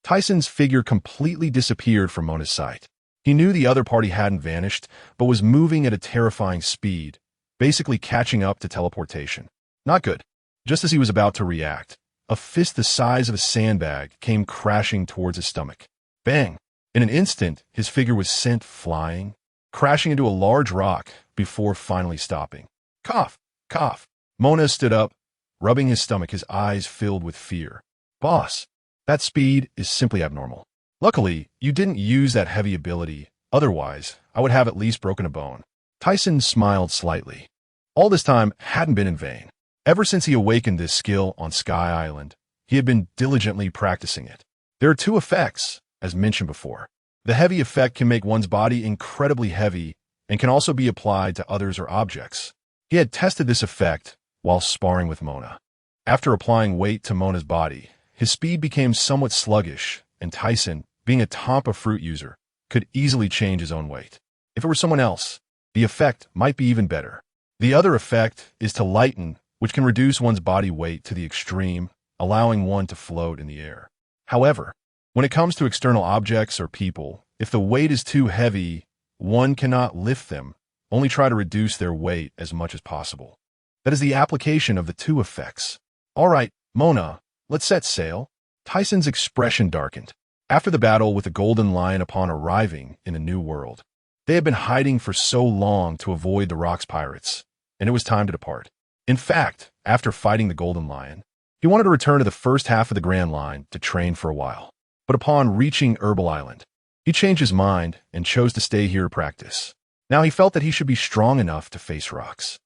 Thiesen's figure completely disappeared from Mona's sight. He knew the other party hadn't vanished, but was moving at a terrifying speed, basically catching up to teleportation. Not good. Just as he was about to react, a fist the size of a sandbag came crashing towards his stomach. Bang! In an instant, his figure was sent flying, crashing into a large rock before finally stopping. Cough! Cough! Mona stood up, rubbing his stomach, his eyes filled with fear. Boss, that speed is simply abnormal. Luckily, you didn't use that heavy ability, otherwise, I would have at least broken a bone. Thiesen smiled slightly. All this time hadn't been in vain. Ever since he awakened this skill on Sky Island, he had been diligently practicing it. There are two effects, as mentioned before. The heavy effect can make one's body incredibly heavy and can also be applied to others or objects. He had tested this effect while sparring with Mona. After applying weight to Mona's body, his speed became somewhat sluggish, and Thiesen, being a Tampa fruit user, could easily change his own weight. If it were someone else, the effect might be even better. The other effect is to lighten, which can reduce one's body weight to the extreme, allowing one to float in the air. However, when it comes to external objects or people, if the weight is too heavy, one cannot lift them, only try to reduce their weight as much as possible. That is the application of the two effects. All right, Mona, let's set sail. Thiesen's expression darkened. After the battle with the Golden Lion upon arriving in a new world, they had been hiding for so long to avoid the Rocks pirates, and it was time to depart. In fact, after fighting the Golden Lion, he wanted to return to the first half of the Grand Line to train for a while. But upon reaching Herbal Island, he changed his mind and chose to stay here to practice. Now he felt that he should be strong enough to face Rocks.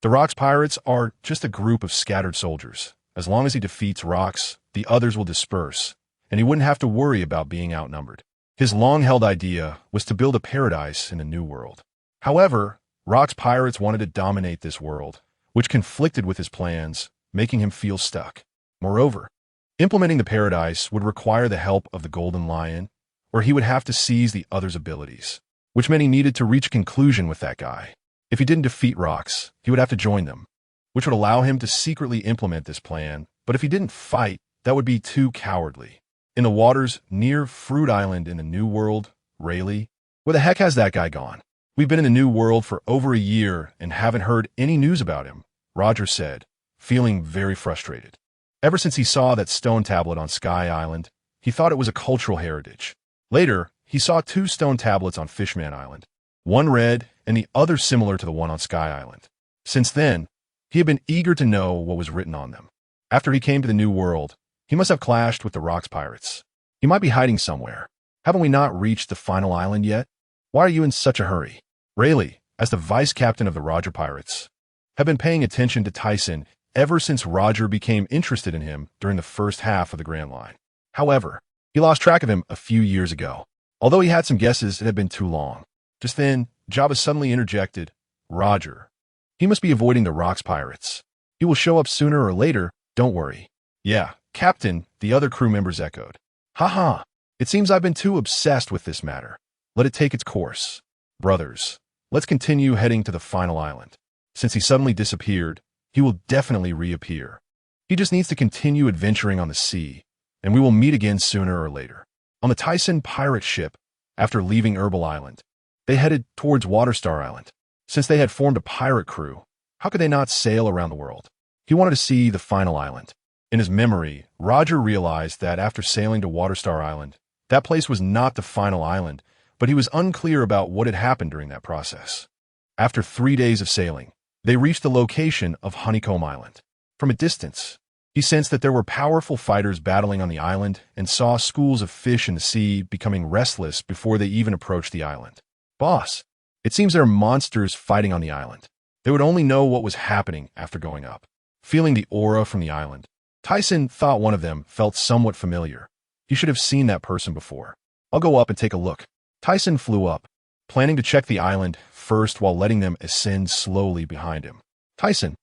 The Rocks pirates are just a group of scattered soldiers. As long as he defeats Rocks, the others will disperse, and he wouldn't have to worry about being outnumbered. His long-held idea was to build a paradise in a new world. However, Rocks pirates wanted to dominate this world, which conflicted with his plans, making him feel stuck. Moreover, implementing the paradise would require the help of the Golden Lion, or he would have to seize the other's abilities, which meant he needed to reach a conclusion with that guy. If he didn't defeat Rocks, he would have to join them, which would allow him to secretly implement this plan, but if he didn't fight, That would be too cowardly. In the waters near Fruit Island in the New World, Rayleigh? Where the heck has that guy gone? We've been in the New World for over a year and haven't heard any news about him, Roger said, feeling very frustrated. Ever since he saw that stone tablet on Sky Island, he thought it was a cultural heritage. Later, he saw 2 stone tablets on Fishman Island, one red and the other similar to the one on Sky Island. Since then, he had been eager to know what was written on them. After he came to the New World, he must have clashed with the Rocks pirates. He might be hiding somewhere. Haven't we not reached the final island yet? Why are you in such a hurry? Rayleigh, as the vice captain of the Roger Pirates, had been paying attention to Thiesen ever since Roger became interested in him during the first half of the Grand Line. However, he lost track of him a few years ago. Although he had some guesses, it had been too long. Just then, Jabba suddenly interjected, Roger. He must be avoiding the Rocks pirates. He will show up sooner or later, don't worry. Yeah, Captain, the other crew members echoed. Haha, it seems I've been too obsessed with this matter. Let it take its course. Brothers, let's continue heading to the final island. Since he suddenly disappeared, he will definitely reappear. He just needs to continue adventuring on the sea, and we will meet again sooner or later. On the Thiesen pirate ship, after leaving Herbal Island, they headed towards Waterstar Island. Since they had formed a pirate crew, how could they not sail around the world? He wanted to see the final island. In his memory, Roger realized that after sailing to Waterstar Island, that place was not the final island, but he was unclear about what had happened during that process. After 3 days of sailing, they reached the location of Honeycomb Island. From a distance, he sensed that there were powerful fighters battling on the island and saw schools of fish in the sea becoming restless before they even approached the island. Boss, it seems there are monsters fighting on the island. They would only know what was happening after going up. Feeling the aura from the island, Thiesen thought one of them felt somewhat familiar. He should have seen that person before. I'll go up and take a look. Thiesen flew up, planning to check the island first while letting them ascend slowly behind him. Thiesen,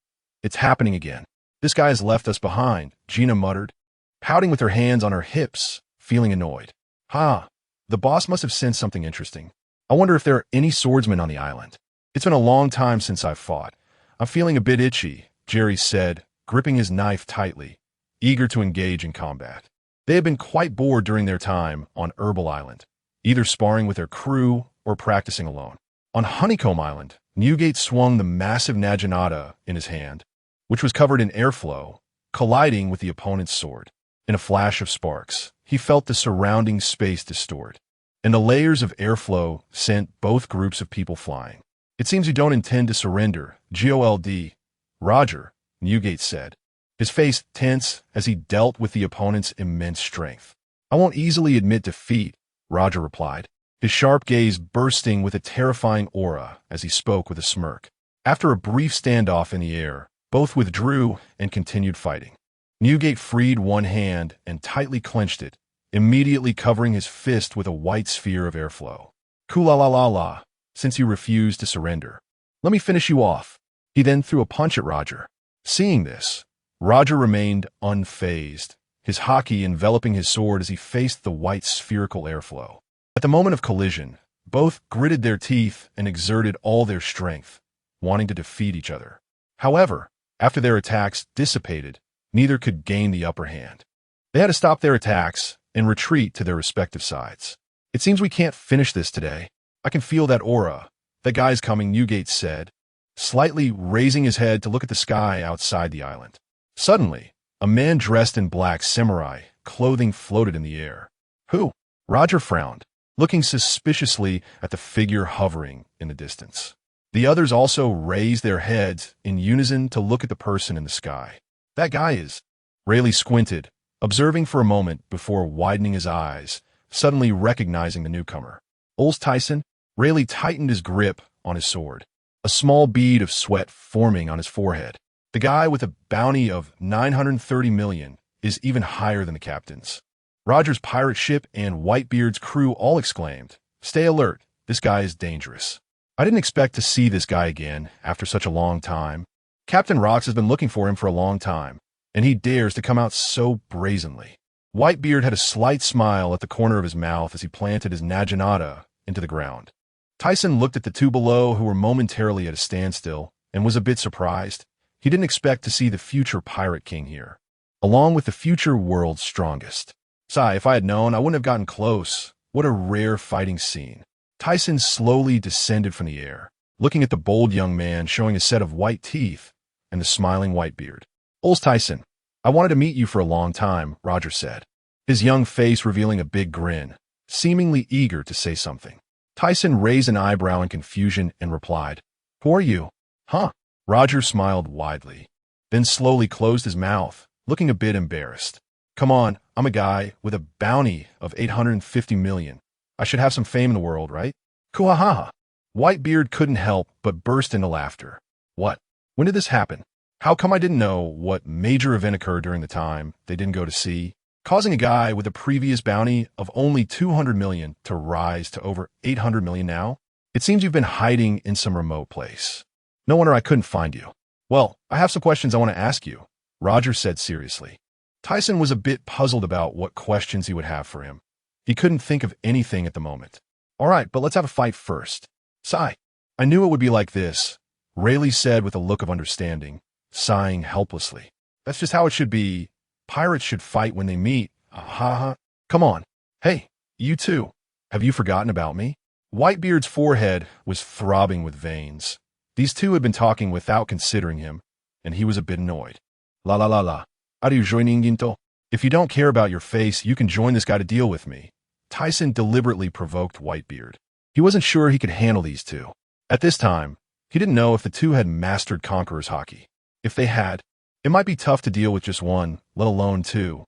it's happening again. This guy has left us behind, Gina muttered, pouting with her hands on her hips, feeling annoyed. The boss must have sensed something interesting. I wonder if there are any swordsmen on the island. It's been a long time since I've fought. I'm feeling a bit itchy, Jerry said, gripping his knife tightly, eager to engage in combat. They had been quite bored during their time on Herbal Island, either sparring with their crew or practicing alone. On Honeycomb Island, Newgate swung the massive Naginata in his hand, which was covered in airflow, colliding with the opponent's sword. In a flash of sparks, he felt the surrounding space distort, and the layers of airflow sent both groups of people flying. It seems you don't intend to surrender, GOLD. Roger, Newgate said, his face tense as he dealt with the opponent's immense strength. I won't easily admit defeat, Roger replied, his sharp gaze bursting with a terrifying aura as he spoke with a smirk. After a brief standoff in the air, both withdrew and continued fighting. Newgate freed one hand and tightly clenched it, immediately covering his fist with a white sphere of airflow. Kula-la-la-la, since you refuse to surrender. Let me finish you off. He then threw a punch at Roger. Seeing this, Roger remained unfazed, his haki enveloping his sword as he faced the white spherical airflow. At the moment of collision, both gritted their teeth and exerted all their strength, wanting to defeat each other. However, after their attacks dissipated, neither could gain the upper hand. They had to stop their attacks and retreat to their respective sides. It seems we can't finish this today. I can feel that aura. That guy's coming, Newgate said, slightly raising his head to look at the sky outside the island. Suddenly, a man dressed in black samurai clothing floated in the air. Who? Roger frowned, looking suspiciously at the figure hovering in the distance. The others also raised their heads in unison to look at the person in the sky. That guy is... Rayleigh squinted, observing for a moment before widening his eyes, suddenly recognizing the newcomer. Aurs Tisen. Rayleigh tightened his grip on his sword, a small bead of sweat forming on his forehead. The guy with a bounty of 930 million is even higher than the captain's. Roger's pirate ship and Whitebeard's crew all exclaimed, "Stay alert, this guy is dangerous." I didn't expect to see this guy again after such a long time. Captain Rox has been looking for him for a long time, and he dares to come out so brazenly. Whitebeard had a slight smile at the corner of his mouth as he planted his Naginata into the ground. Thiesen looked at the two below who were momentarily at a standstill and was a bit surprised. He didn't expect to see the future Pirate King here. along with the future world's strongest. Sigh, if I had known, I wouldn't have gotten close. What a rare fighting scene. Tyson slowly descended from the air, looking at the bold young man showing a set of white teeth and the smiling white beard. Aurs Tisen, I wanted to meet you for a long time, Roger said, his young face revealing a big grin, seemingly eager to say something. Tyson raised an eyebrow in confusion and replied, "Who are you?" "Huh?" Roger smiled widely, then slowly closed his mouth, looking a bit embarrassed. "Come on, I'm a guy with a bounty of 850 million. I should have some fame in the world, right?" Kuhahaha. Whitebeard couldn't help but burst into laughter. "What? When did this happen? How come I didn't know what major event occurred during the time they didn't go to sea, causing a guy with a previous bounty of only 200 million to rise to over 800 million now? It seems you've been hiding in some remote place. No wonder I couldn't find you." "Well, I have some questions I want to ask you," Roger said seriously. Tyson was a bit puzzled about what questions he would have for him. He couldn't think of anything at the moment. "All right, but let's have a fight first." "Sigh. I knew it would be like this," Rayleigh said with a look of understanding, sighing helplessly. "That's just how it should be. Pirates should fight when they meet. Ha. Come on. Hey, you too. Have you forgotten about me?" Whitebeard's forehead was throbbing with veins. These two had been talking without considering him, and he was a bit annoyed. La. Are you joining into? If you don't care about your face, you can join this guy to deal with me." Tyson deliberately provoked Whitebeard. He wasn't sure he could handle these two. At this time, he didn't know if the two had mastered Conqueror's Haki. If they had, it might be tough to deal with just one, let alone two.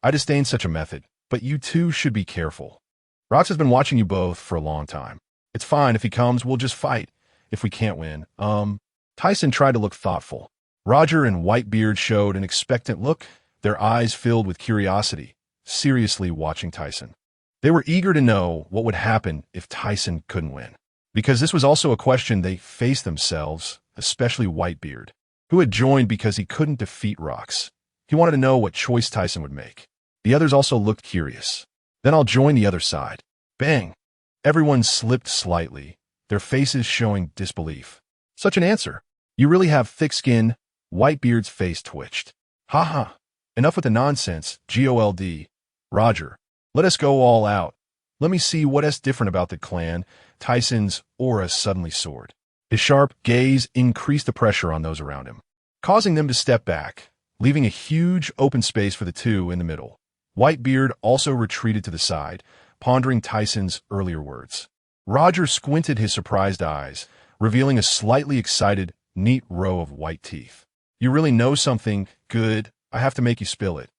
I disdain such a method, but you two should be careful. Rox has been watching you both for a long time. It's fine, if he comes, we'll just fight. If we can't win, Tyson tried to look thoughtful. Roger and Whitebeard showed an expectant look, their eyes filled with curiosity, seriously watching Tyson. They were eager to know what would happen if Tyson couldn't win, because this was also a question they faced themselves, especially Whitebeard, who had joined because he couldn't defeat Rox. He wanted to know what choice Tyson would make. The others also looked curious. "Then I'll join the other side." Bang! Everyone slipped slightly, their faces showing disbelief. "Such an answer. You really have thick skin." Whitebeard's face twitched. "Ha. Enough with the nonsense, GOLD. Roger, let us go all out. Let me see what's different about the clan." Tyson's aura suddenly soared. His sharp gaze increased the pressure on those around him, causing them to step back, leaving a huge open space for the two in the middle. Whitebeard also retreated to the side, pondering Tyson's earlier words. Roger squinted his surprised eyes, revealing a slightly excited, neat row of white teeth. "You really know something? Good. I have to make you spill it."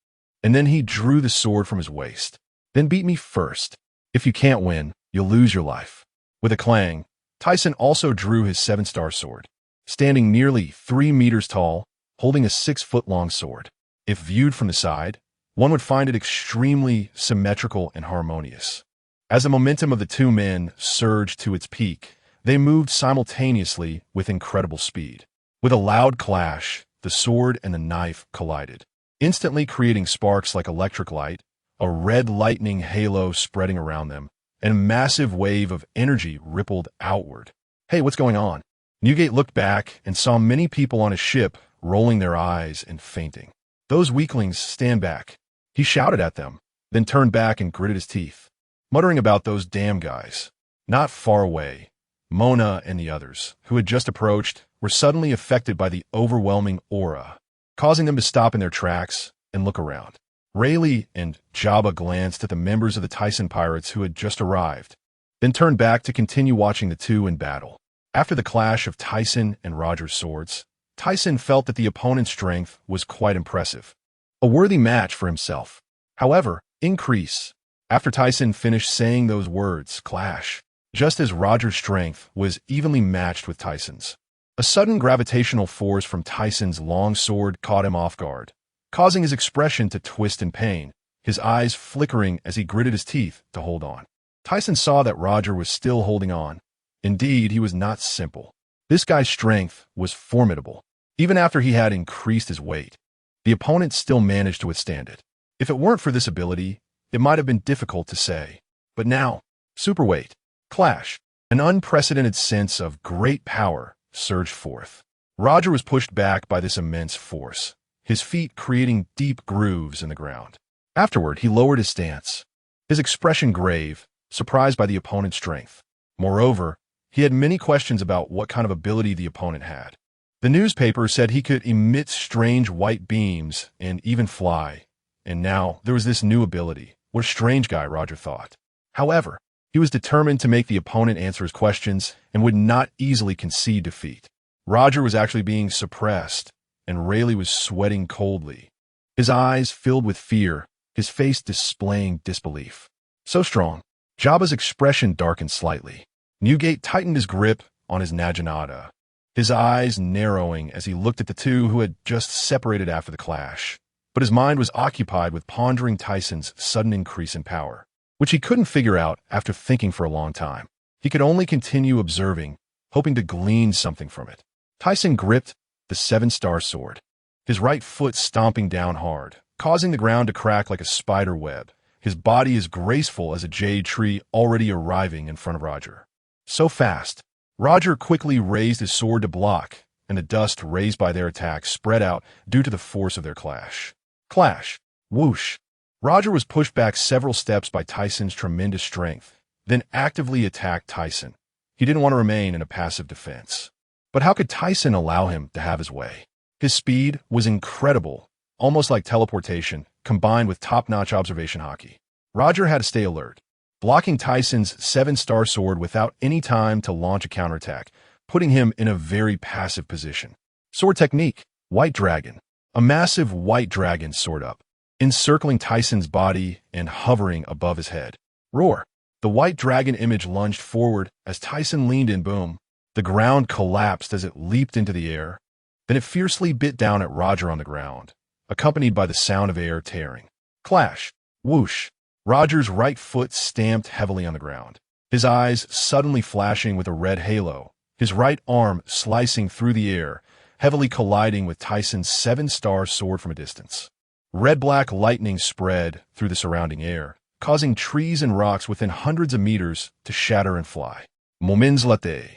And then he drew the sword from his waist. "Then beat me first. If you can't win, you'll lose your life." With a clang, Tyson also drew his 7-star sword, standing nearly 3 meters tall, holding a 6-foot-long sword. If viewed from the side, one would find it extremely symmetrical and harmonious. As the momentum of the two men surged to its peak, they moved simultaneously with incredible speed. With a loud clash, the sword and the knife collided, instantly creating sparks like electric light, a red lightning halo spreading around them, and a massive wave of energy rippled outward. "Hey, what's going on?" Newgate looked back and saw many people on his ship rolling their eyes and fainting. "Those weaklings, stand back." He shouted at them, then turned back and gritted his teeth, muttering about those damn guys. Not far away, Mona and the others, who had just approached, were suddenly affected by the overwhelming aura, causing them to stop in their tracks and look around. Rayleigh and Jabba glanced at the members of the Tyson pirates who had just arrived, then turned back to continue watching the two in battle. After the clash of Tyson and Roger's swords, Tyson felt that the opponent's strength was quite impressive. A worthy match for himself. However, increase. After Tyson finished saying those words, clash, just as Roger's strength was evenly matched with Tyson's. A sudden gravitational force from Tyson's long sword caught him off guard, causing his expression to twist in pain, his eyes flickering as he gritted his teeth to hold on. Tyson saw that Roger was still holding on. Indeed, he was not simple. This guy's strength was formidable. Even after he had increased his weight, the opponent still managed to withstand it. If it weren't for this ability, it might have been difficult to say. But now, superweight, clash, an unprecedented sense of great power surged forth. Roger was pushed back by this immense force, his feet creating deep grooves in the ground. Afterward, he lowered his stance, his expression grave, surprised by the opponent's strength. Moreover, he had many questions about what kind of ability the opponent had. The newspaper said he could emit strange white beams and even fly. And now there was this new ability. What a strange guy, Roger thought. However, he was determined to make the opponent answer his questions and would not easily concede defeat. Roger was actually being suppressed, and Rayleigh was sweating coldly. His eyes filled with fear, his face displaying disbelief. So strong, Jabba's expression darkened slightly. Newgate tightened his grip on his naginata, his eyes narrowing as he looked at the two who had just separated after the clash. But his mind was occupied with pondering Tiesen's sudden increase in power, which he couldn't figure out after thinking for a long time. He could only continue observing, hoping to glean something from it. Tiesen gripped the 7-star sword, his right foot stomping down hard, causing the ground to crack like a spider web. His body as graceful as a jade tree already arriving in front of Roger. So fast, Roger quickly raised his sword to block, and the dust raised by their attack spread out due to the force of their clash. Clash. Whoosh. Roger was pushed back several steps by Tiesen's tremendous strength, then actively attacked Tiesen. He didn't want to remain in a passive defense. But how could Tiesen allow him to have his way? His speed was incredible, almost like teleportation, combined with top-notch observation hockey. Roger had to stay alert, blocking Tiesen's 7-star sword without any time to launch a counterattack, putting him in a very passive position. Sword technique. White Dragon. A massive white dragon soared up, encircling Tiesen's body and hovering above his head. Roar. The white dragon image lunged forward as Tiesen leaned in. Boom. The ground collapsed as it leaped into the air. Then it fiercely bit down at Roger on the ground, accompanied by the sound of air tearing. Clash. Whoosh. Roger's right foot stamped heavily on the ground, his eyes suddenly flashing with a red halo, his right arm slicing through the air, heavily colliding with Tiesen's 7-star sword from a distance. Red-black lightning spread through the surrounding air, causing trees and rocks within hundreds of meters to shatter and fly. Moments later,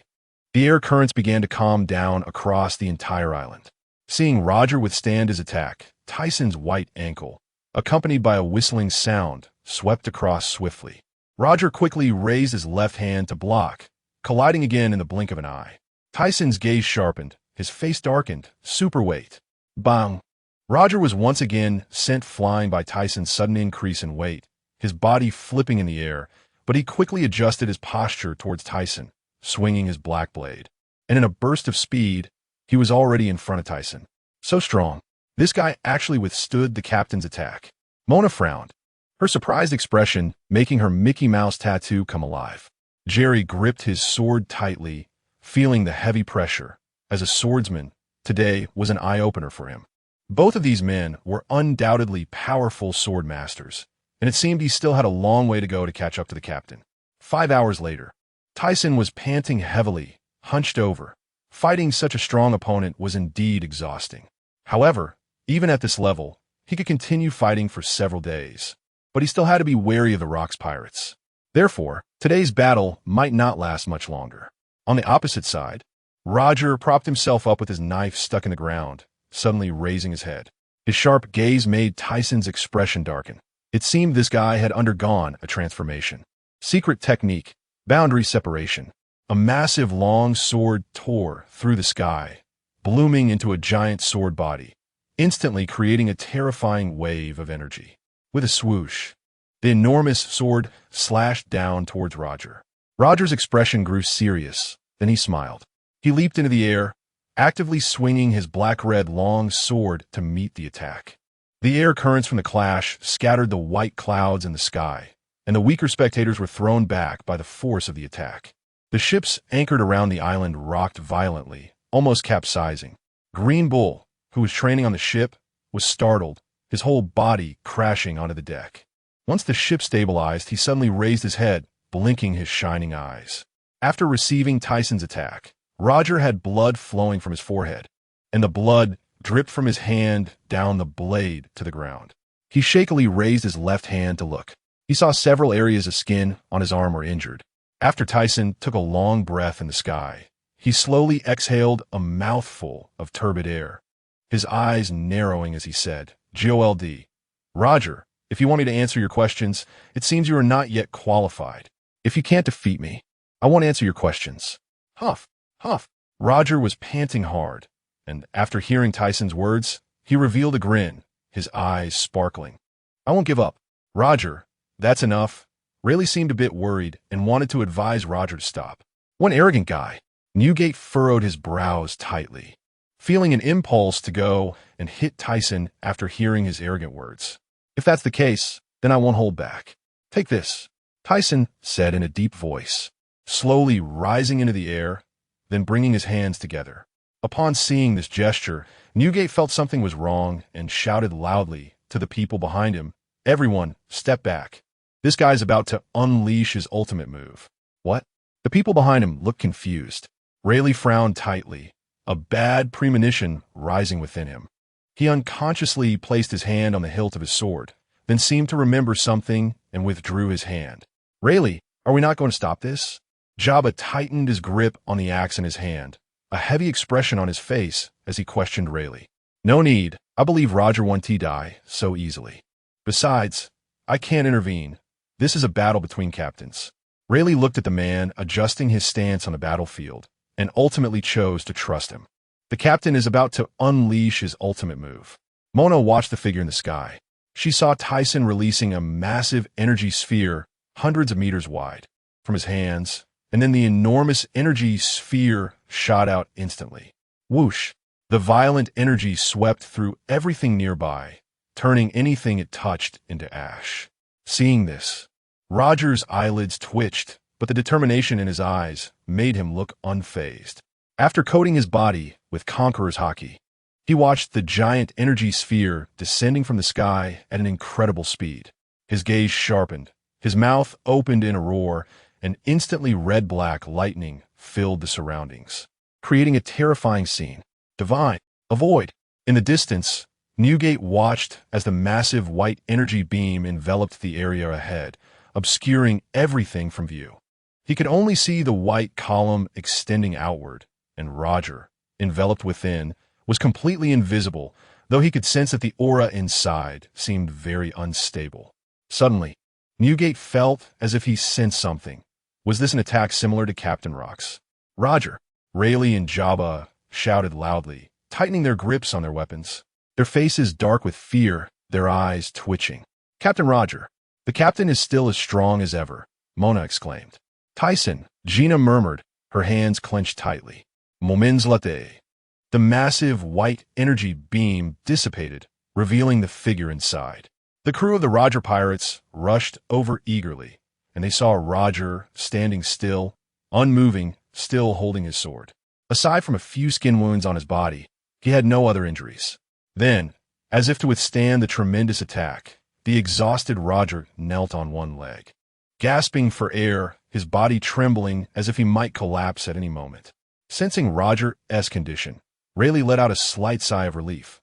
the air currents began to calm down across the entire island. Seeing Roger withstand his attack, Tiesen's white ankle, accompanied by a whistling sound, swept across swiftly. Roger quickly raised his left hand to block, colliding again in the blink of an eye. Tiesen's gaze sharpened, his face darkened. Super weight. Bang! Roger was once again sent flying by Tiesen's sudden increase in weight, his body flipping in the air, but he quickly adjusted his posture towards Tiesen, swinging his black blade. And in a burst of speed, he was already in front of Tiesen. So strong. This guy actually withstood the captain's attack. Mona frowned, her surprised expression making her Mickey Mouse tattoo come alive. Jerry gripped his sword tightly, feeling the heavy pressure. As a swordsman, today was an eye-opener for him. Both of these men were undoubtedly powerful sword masters, and it seemed he still had a long way to go to catch up to the captain. 5 hours later, Tiesen was panting heavily, hunched over. Fighting such a strong opponent was indeed exhausting. However, even at this level, he could continue fighting for several days. But he still had to be wary of the Rocks pirates. Therefore, today's battle might not last much longer. On the opposite side, Roger propped himself up with his knife stuck in the ground, suddenly raising his head. His sharp gaze made Tiesen's expression darken. It seemed this guy had undergone a transformation. Secret technique, boundary separation. A massive long sword tore through the sky, blooming into a giant sword body, instantly creating a terrifying wave of energy. With a swoosh, the enormous sword slashed down towards Roger. Roger's expression grew serious, then he smiled. He leaped into the air, actively swinging his black-red long sword to meet the attack. The air currents from the clash scattered the white clouds in the sky, and the weaker spectators were thrown back by the force of the attack. The ships anchored around the island rocked violently, almost capsizing. Green Bull, who was training on the ship, was startled, his whole body crashing onto the deck. Once the ship stabilized, he suddenly raised his head, blinking his shining eyes. After receiving Tiesen's attack, Roger had blood flowing from his forehead, and the blood dripped from his hand down the blade to the ground. He shakily raised his left hand to look. He saw several areas of skin on his arm were injured. After Tiesen took a long breath in the sky, he slowly exhaled a mouthful of turbid air. his eyes narrowing as he said, "GOLD. Roger, if you want me to answer your questions, it seems you are not yet qualified. If you can't defeat me, I won't answer your questions." Huff, huff. Roger was panting hard, and after hearing Tyson's words, he revealed a grin, his eyes sparkling. "I won't give up. Roger, that's enough." Rayleigh seemed a bit worried and wanted to advise Roger to stop. One arrogant guy. Newgate furrowed his brows tightly, feeling an impulse to go and hit Tyson after hearing his arrogant words. "If that's the case, then I won't hold back. Take this," Tyson said in a deep voice, slowly rising into the air, then bringing his hands together. Upon seeing this gesture, Newgate felt something was wrong and shouted loudly to the people behind him, "Everyone, step back. This guy's about to unleash his ultimate move." "What?" The people behind him looked confused. Rayleigh frowned tightly, a bad premonition rising within him. He unconsciously placed his hand on the hilt of his sword, then seemed to remember something and withdrew his hand. "Rayleigh, are we not going to stop this?" Jabba tightened his grip on the axe in his hand, a heavy expression on his face as he questioned Rayleigh. "No need. I believe Roger won't die so easily. Besides, I can't intervene. This is a battle between captains." Rayleigh looked at the man adjusting his stance on the battlefield and ultimately chose to trust him. The captain is about to unleash his ultimate move. Mona watched the figure in the sky. She saw Tyson releasing a massive energy sphere hundreds of meters wide from his hands, and then the enormous energy sphere shot out instantly. Whoosh! The violent energy swept through everything nearby, turning anything it touched into ash. Seeing this, Roger's eyelids twitched, but the determination in his eyes made him look unfazed. After coating his body with Conqueror's Haki, he watched the giant energy sphere descending from the sky at an incredible speed. His gaze sharpened, his mouth opened in a roar, and instantly red-black lightning filled the surroundings, creating a terrifying scene. "Divine! Avoid!" In the distance, Newgate watched as the massive white energy beam enveloped the area ahead, obscuring everything from view. He could only see the white column extending outward, and Roger, enveloped within, was completely invisible, though he could sense that the aura inside seemed very unstable. Suddenly, Newgate felt as if he sensed something. Was this an attack similar to Captain Rock's? "Roger!" Rayleigh and Jabba shouted loudly, tightening their grips on their weapons, their faces dark with fear, their eyes twitching. "Captain Roger, the captain is still as strong as ever," Mona exclaimed. "Tyson," Gina murmured, her hands clenched tightly. "Moments latte." The massive white energy beam dissipated, revealing the figure inside. The crew of the Roger pirates rushed over eagerly, and they saw Roger standing still, unmoving, still holding his sword. Aside from a few skin wounds on his body, he had no other injuries. Then, as if to withstand the tremendous attack, the exhausted Roger knelt on one leg, gasping for air, his body trembling as if he might collapse at any moment. Sensing Roger's condition, Rayleigh let out a slight sigh of relief.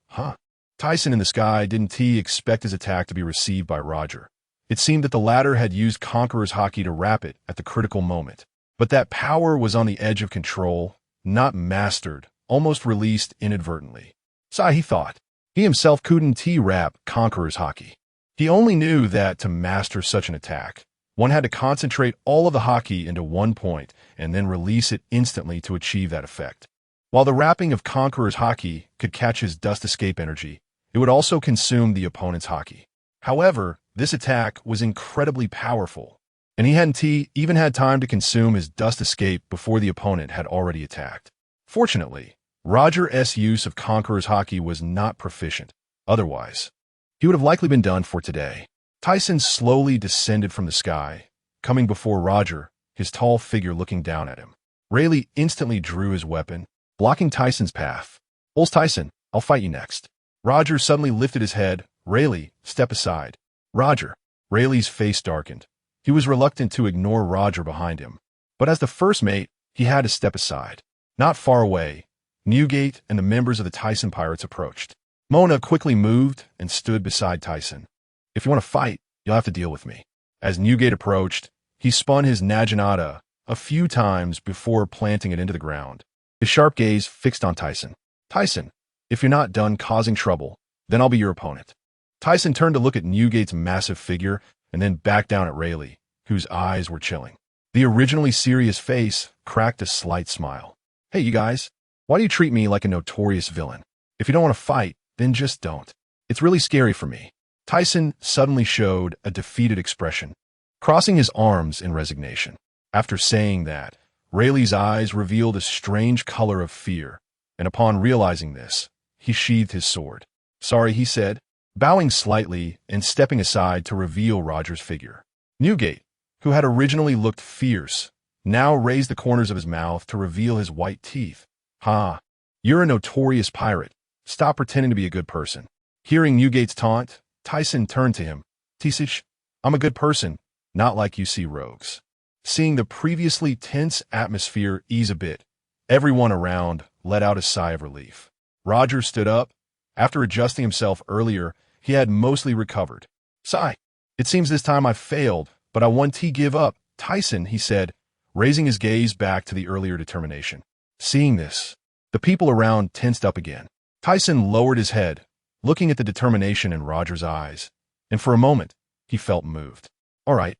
Tyson in the sky didn't he expect his attack to be received by Roger. It seemed that the latter had used Conqueror's Haki to wrap it at the critical moment. But that power was on the edge of control, not mastered, almost released inadvertently. He thought. He himself couldn't wrap Conqueror's Haki. He only knew that to master such an attack, one had to concentrate all of the Haki into one point and then release it instantly to achieve that effect. While the wrapping of Conqueror's Haki could catch his dust escape energy, it would also consume the opponent's Haki. However, this attack was incredibly powerful, and he hadn't even had time to consume his dust escape before the opponent had already attacked. Fortunately, Roger's use of Conqueror's Haki was not proficient. Otherwise, he would have likely been done for today. Tyson slowly descended from the sky, coming before Roger, his tall figure looking down at him. Rayleigh instantly drew his weapon, blocking Tyson's path. "Aurs Tisen, I'll fight you next." Roger suddenly lifted his head. "Rayleigh, step aside." "Roger." Rayleigh's face darkened. He was reluctant to ignore Roger behind him, but as the first mate, he had to step aside. Not far away, Newgate and the members of the Tyson pirates approached. Mona quickly moved and stood beside Tyson. "If you want to fight, you'll have to deal with me." As Newgate approached, he spun his Naginata a few times before planting it into the ground, his sharp gaze fixed on Tyson. "Tyson, If you're not done causing trouble, then I'll be your opponent. Tyson turned to look at Newgate's massive figure and then back down at Rayleigh, whose eyes were chilling. The originally serious face cracked a slight smile. Hey, you guys, why do you treat me like a notorious villain? If you don't want to fight, then just don't. It's really scary for me. Tyson suddenly showed a defeated expression, crossing his arms in resignation. After saying that, Rayleigh's eyes revealed a strange color of fear, and upon realizing this, he sheathed his sword. Sorry, he said, bowing slightly and stepping aside to reveal Roger's figure. Newgate, who had originally looked fierce, now raised the corners of his mouth to reveal his white teeth. Ha! You're a notorious pirate. Stop pretending to be a good person. Hearing Newgate's taunt, Tyson turned to him. Thiesen, I'm a good person, not like you see rogues. Seeing the previously tense atmosphere ease a bit, everyone around let out a sigh of relief. Roger stood up. After adjusting himself earlier, he had mostly recovered. Sigh. It seems this time I failed, but I won't give up. Tyson, he said, raising his gaze back to the earlier determination. Seeing this, the people around tensed up again. Tyson lowered his head, looking at the determination in Roger's eyes, and for a moment, he felt moved. All right,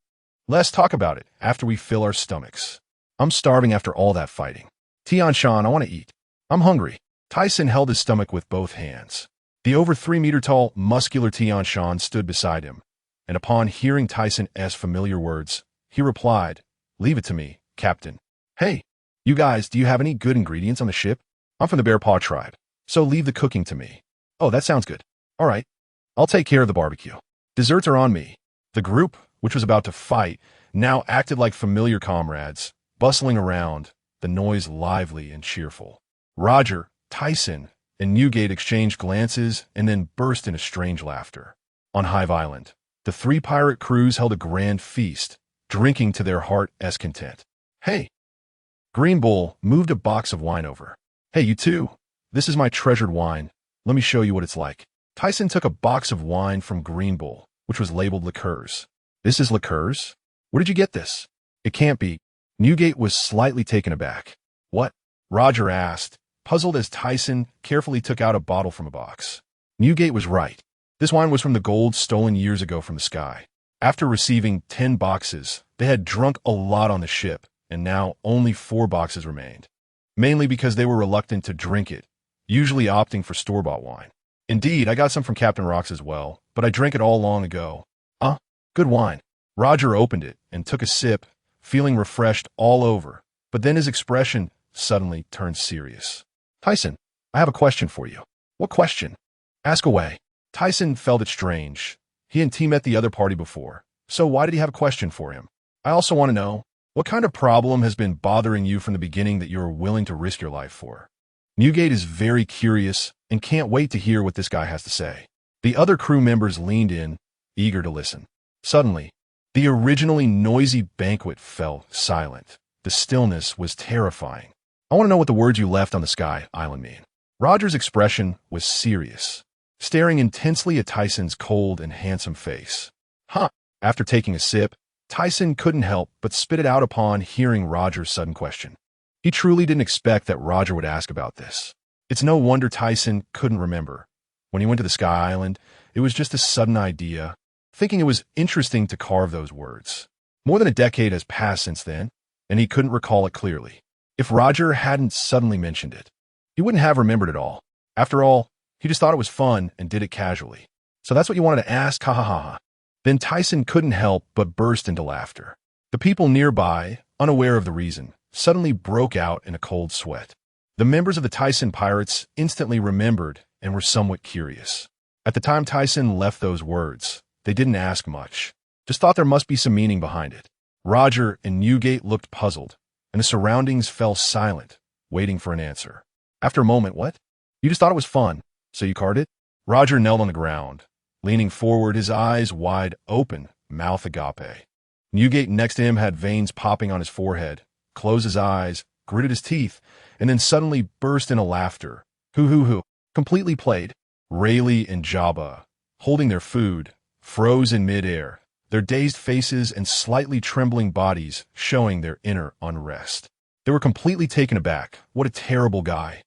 let's talk about it after we fill our stomachs. I'm starving after all that fighting. Tian-shan, I want to eat. I'm hungry. Tyson held his stomach with both hands. The over 3-meter-tall, muscular Tian-shan stood beside him, and upon hearing Tyson's familiar words, he replied, Leave it to me, Captain. Hey, you guys, do you have any good ingredients on the ship? I'm from the Bear Paw tribe, so leave the cooking to me. Oh, that sounds good. All right, I'll take care of the barbecue. Desserts are on me. The group, which was about to fight, now acted like familiar comrades, bustling around, the noise lively and cheerful. Roger, Tyson, and Newgate exchanged glances and then burst into strange laughter. On Hive Island, the 3 pirate crews held a grand feast, drinking to their heart's content. Hey! Green Bull moved a box of wine over. Hey, you two. This is my treasured wine. Let me show you what it's like. Tyson took a box of wine from Green Bull, which was labeled liqueurs. This is liqueurs? Where did you get this? It can't be. Newgate was slightly taken aback. What? Roger asked, puzzled as Tyson carefully took out a bottle from a box. Newgate was right. This wine was from the gold stolen years ago from the sky. After receiving 10 boxes, they had drunk a lot on the ship, and now only 4 boxes remained. Mainly because they were reluctant to drink it, usually opting for store-bought wine. Indeed, I got some from Captain Rock's as well, but I drank it all long ago. Good wine. Roger opened it and took a sip, feeling refreshed all over, but then his expression suddenly turned serious. Tyson, I have a question for you. What question? Ask away. Tyson felt it strange. He and T met the other party before, so why did he have a question for him? I also want to know, what kind of problem has been bothering you from the beginning that you are willing to risk your life for? Newgate is very curious and can't wait to hear what this guy has to say. The other crew members leaned in, eager to listen. Suddenly, the originally noisy banquet fell silent. The stillness was terrifying. I want to know what the words you left on the sky island mean. Roger's expression was serious, staring intensely at Tyson's cold and handsome face. After taking a sip, Tyson couldn't help but spit it out upon hearing Roger's sudden question. He truly didn't expect that Roger would ask about this. It's no wonder Tyson couldn't remember. When he went to the Sky Island, it was just a sudden idea, thinking it was interesting to carve those words. More than a decade has passed since then, and he couldn't recall it clearly. If Roger hadn't suddenly mentioned it, he wouldn't have remembered it all. After all, he just thought it was fun and did it casually. So that's what you wanted to ask, ha ha ha. Then Tyson couldn't help but burst into laughter. The people nearby, unaware of the reason, suddenly broke out in a cold sweat. The members of the Tyson pirates instantly remembered and were somewhat curious. At the time Tyson left those words, they didn't ask much, just thought there must be some meaning behind it. Roger and Newgate looked puzzled, and the surroundings fell silent, waiting for an answer. After a moment, what? You just thought it was fun, so you carded it? Roger knelt on the ground, leaning forward, his eyes wide open, mouth agape. Newgate next to him had veins popping on his forehead, closed his eyes, gritted his teeth, and then suddenly burst into laughter. Hoo, completely played. Rayleigh and Jabba, holding their food, froze in midair, their dazed faces and slightly trembling bodies showing their inner unrest. They were completely taken aback. What a terrible guy.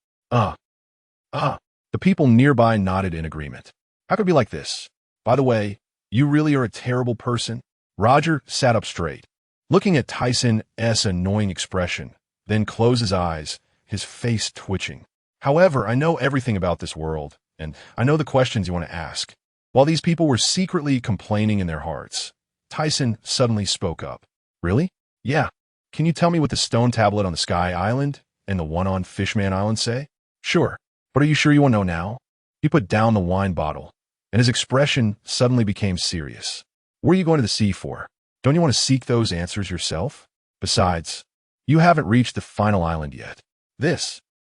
The people nearby nodded in agreement. How could it be like this? By the way, you really are a terrible person? Roger sat up straight, looking at Tyson's annoying expression, then closed his eyes, his face twitching. However, I know everything about this world, and I know the questions you want to ask. While these people were secretly complaining in their hearts, Tysen suddenly spoke up. Really? Yeah. Can you tell me what the stone tablet on the Sky Island and the one on Fishman Island say? Sure. But are you sure you want to know now? He put down the wine bottle, and his expression suddenly became serious. What are you going to the sea for? Don't you want to seek those answers yourself? Besides, you haven't reached the final island yet.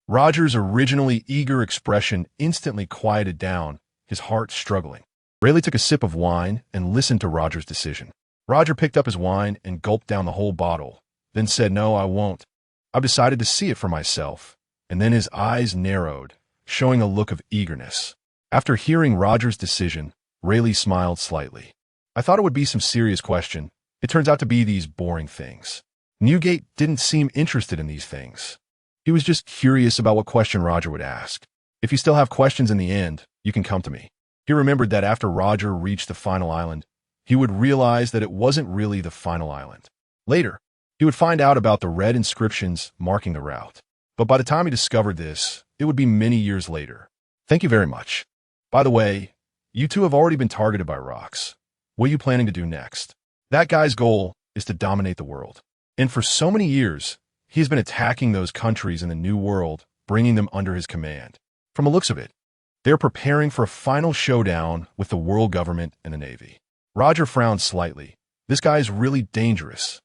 Roger's originally eager expression instantly quieted down, his heart struggling. Rayleigh took a sip of wine and listened to Roger's decision. Roger picked up his wine and gulped down the whole bottle, then said, "No, I won't. I've decided to see it for myself." And then his eyes narrowed, showing a look of eagerness. After hearing Roger's decision, Rayleigh smiled slightly. I thought it would be some serious question. It turns out to be these boring things. Newgate didn't seem interested in these things. He was just curious about what question Roger would ask. If you still have questions in the end, you can come to me. He remembered that after Roger reached the final island, he would realize that it wasn't really the final island. Later, he would find out about the red inscriptions marking the route. But by the time he discovered this, it would be many years later. Thank you very much. By the way, you two have already been targeted by rocks. What are you planning to do next? That guy's goal is to dominate the world. And for so many years, he has been attacking those countries in the New World, bringing them under his command. From the looks of it, they're preparing for a final showdown with the world government and the Navy. Roger frowned slightly. This guy is really dangerous.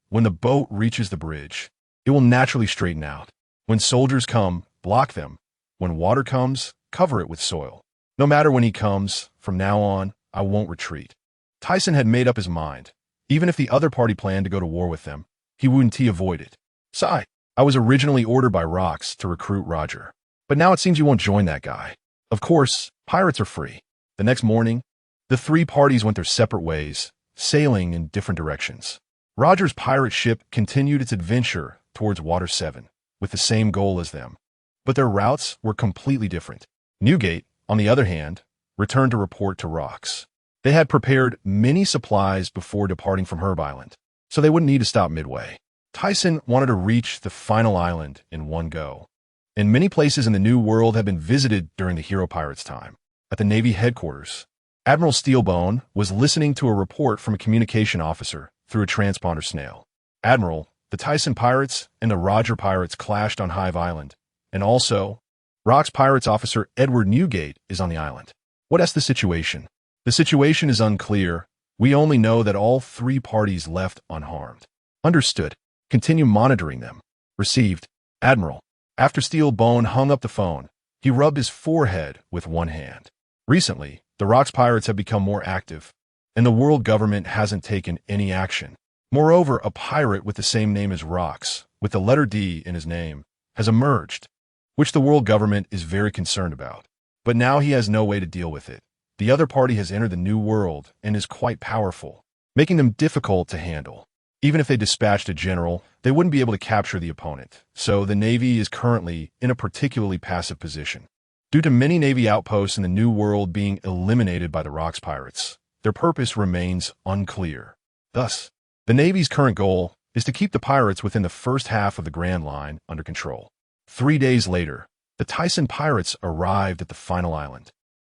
When the boat reaches the bridge, it will naturally straighten out. When soldiers come, block them. When water comes, cover it with soil. No matter when he comes, from now on, I won't retreat. Tysen had made up his mind. Even if the other party planned to go to war with them, he wouldn't avoid it. Sigh. I was originally ordered by Rocks to recruit Roger. But now it seems you won't join that guy. Of course, pirates are free. The next morning, the three parties went their separate ways, sailing in different directions. Roger's pirate ship continued its adventure towards Water 7, with the same goal as them. But their routes were completely different. Newgate, on the other hand, returned to report to Rocks. They had prepared many supplies before departing from Herb Island, so they wouldn't need to stop midway. Tysen wanted to reach the final island in one go. And many places in the New World had been visited during the Hero Pirates' time. At the Navy headquarters, Admiral Steelbone was listening to a report from a communication officer through a transponder snail. Admiral, the Tysen pirates and the Roger pirates clashed on Hive Island, and also, Rocks Pirates officer Edward Newgate is on the island. What's the situation? The situation is unclear. We only know that all three parties left unharmed. Understood. Continue monitoring them. Received. Admiral. After Steelbone hung up the phone, he rubbed his forehead with one hand. Recently, the Rocks Pirates have become more active, and the world government hasn't taken any action. Moreover, a pirate with the same name as Rocks, with the letter D in his name, has emerged, which the world government is very concerned about. But now he has no way to deal with it. The other party has entered the New World and is quite powerful, making them difficult to handle. Even if they dispatched a general, they wouldn't be able to capture the opponent, so the Navy is currently in a particularly passive position. Due to many Navy outposts in the New World being eliminated by the Rocks Pirates, their purpose remains unclear. Thus, the Navy's current goal is to keep the pirates within the first half of the Grand Line under control. 3 days later, the Tysen pirates arrived at the final island.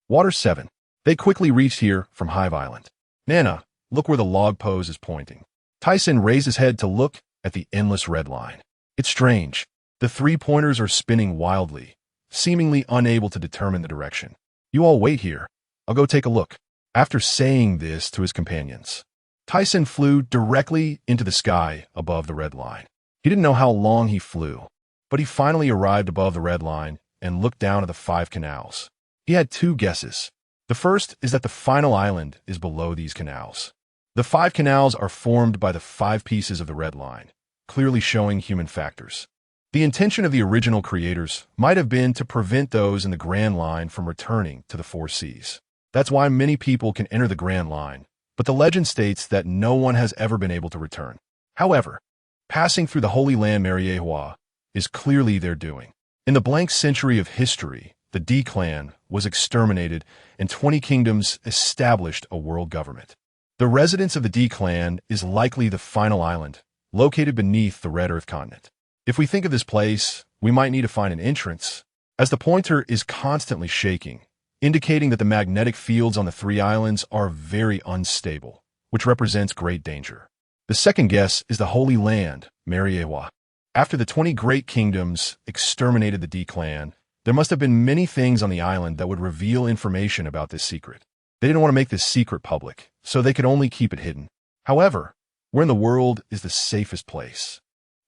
Water 7. They quickly reached here from Hive Island. Nana, look where the log pose is pointing. Tysen raised his head to look at the endless red line. It's strange. The 3 pointers are spinning wildly, seemingly unable to determine the direction. You all wait here. I'll go take a look. After saying this to his companions, Tysen flew directly into the sky above the red line. He didn't know how long he flew, but he finally arrived above the red line and looked down at the 5 canals. He had 2 guesses. The first is that the final island is below these canals. The 5 canals are formed by the 5 pieces of the red line, clearly showing human factors. The intention of the original creators might have been to prevent those in the Grand Line from returning to the 4 seas. That's why many people can enter the Grand Line, but the legend states that no one has ever been able to return. However, passing through the Holy Land Mariejois is clearly their doing. In the blank century of history, the D clan, was exterminated and 20 kingdoms established a world government. The residence of the D clan is likely the final island, located beneath the Red Earth continent. If we think of this place, we might need to find an entrance, as the pointer is constantly shaking, indicating that the magnetic fields on the three islands are very unstable, which represents great danger. The second guess is the Holy Land, Mariewa. After the 20 great kingdoms exterminated the D clan, there must have been many things on the island that would reveal information about this secret. They didn't want to make this secret public, so they could only keep it hidden. However, where in the world is the safest place?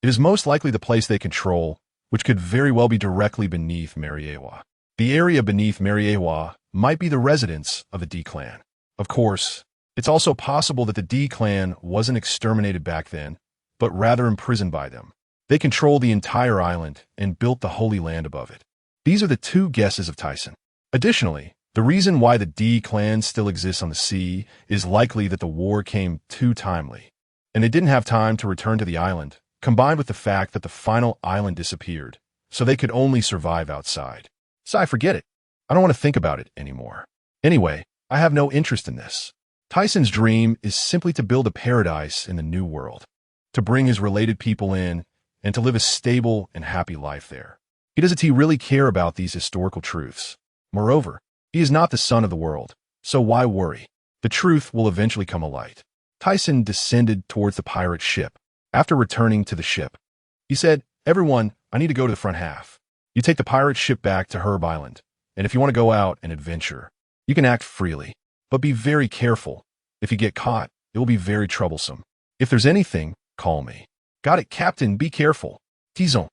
It is most likely the place they control, which could very well be directly beneath Mariewa. The area beneath Mariewa might be the residence of the D clan. Of course, it's also possible that the D clan wasn't exterminated back then, but rather imprisoned by them. They control the entire island and built the Holy Land above it. These are the two guesses of Thiesen. Additionally, the reason why the D clan still exists on the sea is likely that the war came too timely, and they didn't have time to return to the island, combined with the fact that the final island disappeared, so they could only survive outside. So I forget it. I don't want to think about it anymore. Anyway, I have no interest in this. Thiesen's dream is simply to build a paradise in the new world, to bring his related people in, and to live a stable and happy life there. Doesn't he really care about these historical truths? Moreover, he is not the son of the world, so why worry? The truth will eventually come alight. Thiesen descended towards the pirate ship. After returning to the ship, he said, "Everyone, I need to go to the front half. You take the pirate ship back to Herb Island, and if you want to go out and adventure, you can act freely, but be very careful. If you get caught, it will be very troublesome. If there's anything, call me." "Got it, Captain, be careful. Thiesen,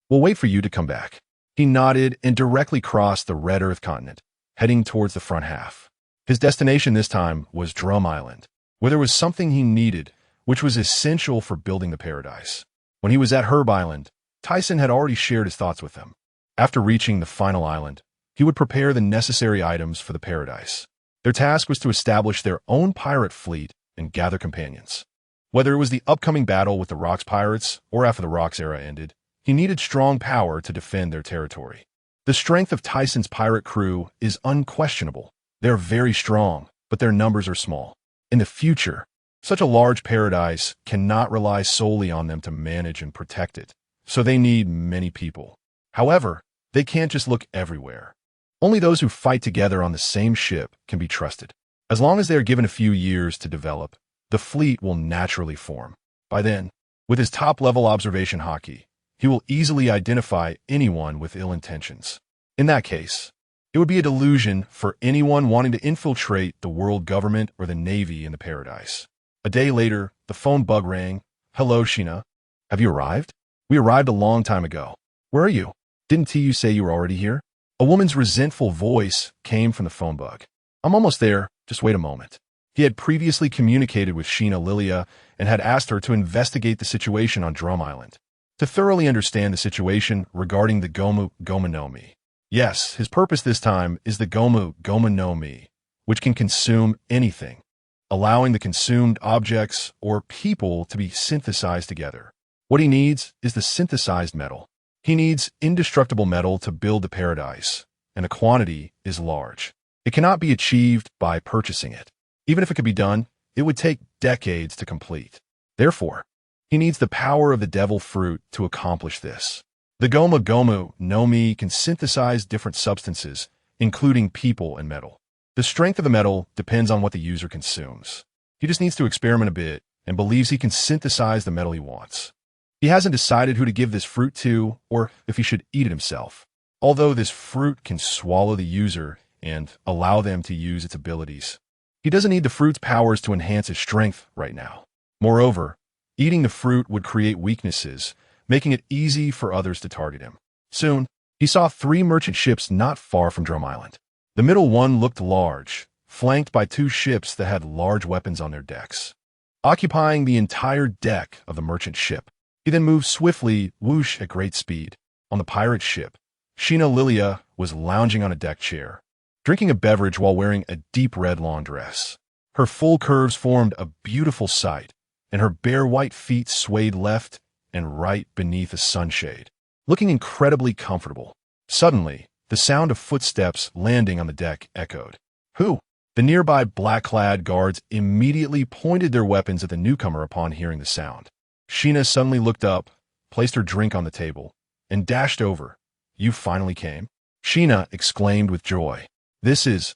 we'll wait for you to come back." He nodded and directly crossed the Red Earth continent, heading towards the front half. His destination this time was Drum Island, where there was something he needed, which was essential for building the paradise. When he was at Herb Island, Thiesen had already shared his thoughts with them. After reaching the final island, he would prepare the necessary items for the paradise. Their task was to establish their own pirate fleet and gather companions. Whether it was the upcoming battle with the Rocks pirates or after the Rocks era ended, he needed strong power to defend their territory. The strength of Thiesen's pirate crew is unquestionable. They are very strong, but their numbers are small. In the future, such a large paradise cannot rely solely on them to manage and protect it, so they need many people. However, they can't just look everywhere. Only those who fight together on the same ship can be trusted. As long as they are given a few years to develop, the fleet will naturally form. By then, with his top-level observation hockey, he will easily identify anyone with ill intentions. In that case, it would be a delusion for anyone wanting to infiltrate the world government or the navy in the paradise. A day later, the phone bug rang. "Hello, Sheena. Have you arrived?" "We arrived a long time ago." "Where are you? Didn't you say you were already here?" A woman's resentful voice came from the phone bug. "I'm almost there. Just wait a moment." He had previously communicated with Sheena Lilia and had asked her to investigate the situation on Drum Island, to thoroughly understand the situation regarding the Gomu Goma no Mi. Yes, his purpose this time is the Gomu Goma no Mi, which can consume anything, allowing the consumed objects or people to be synthesized together. What he needs is the synthesized metal. He needs indestructible metal to build the paradise, and the quantity is large. It cannot be achieved by purchasing it. Even if it could be done, it would take decades to complete. Therefore, he needs the power of the devil fruit to accomplish this. The Goma Gomu no Mi can synthesize different substances, including people and metal. The strength of the metal depends on what the user consumes. He just needs to experiment a bit and believes he can synthesize the metal he wants. He hasn't decided who to give this fruit to or if he should eat it himself. Although this fruit can swallow the user and allow them to use its abilities, he doesn't need the fruit's powers to enhance his strength right now. Moreover, eating the fruit would create weaknesses, making it easy for others to target him. Soon, he saw 3 merchant ships not far from Drum Island. The middle one looked large, flanked by 2 ships that had large weapons on their decks, occupying the entire deck of the merchant ship. He then moved swiftly, whoosh, at great speed. On the pirate ship, Sheena Lilia was lounging on a deck chair, drinking a beverage while wearing a deep red lawn dress. Her full curves formed a beautiful sight, and her bare white feet swayed left and right beneath a sunshade, looking incredibly comfortable. Suddenly, The sound of footsteps landing on the deck echoed. Who? The nearby black-clad guards immediately pointed their weapons at the newcomer upon hearing the sound. Sheena suddenly looked up, placed her drink on the table, and dashed over. You finally came? Sheena exclaimed with joy. This is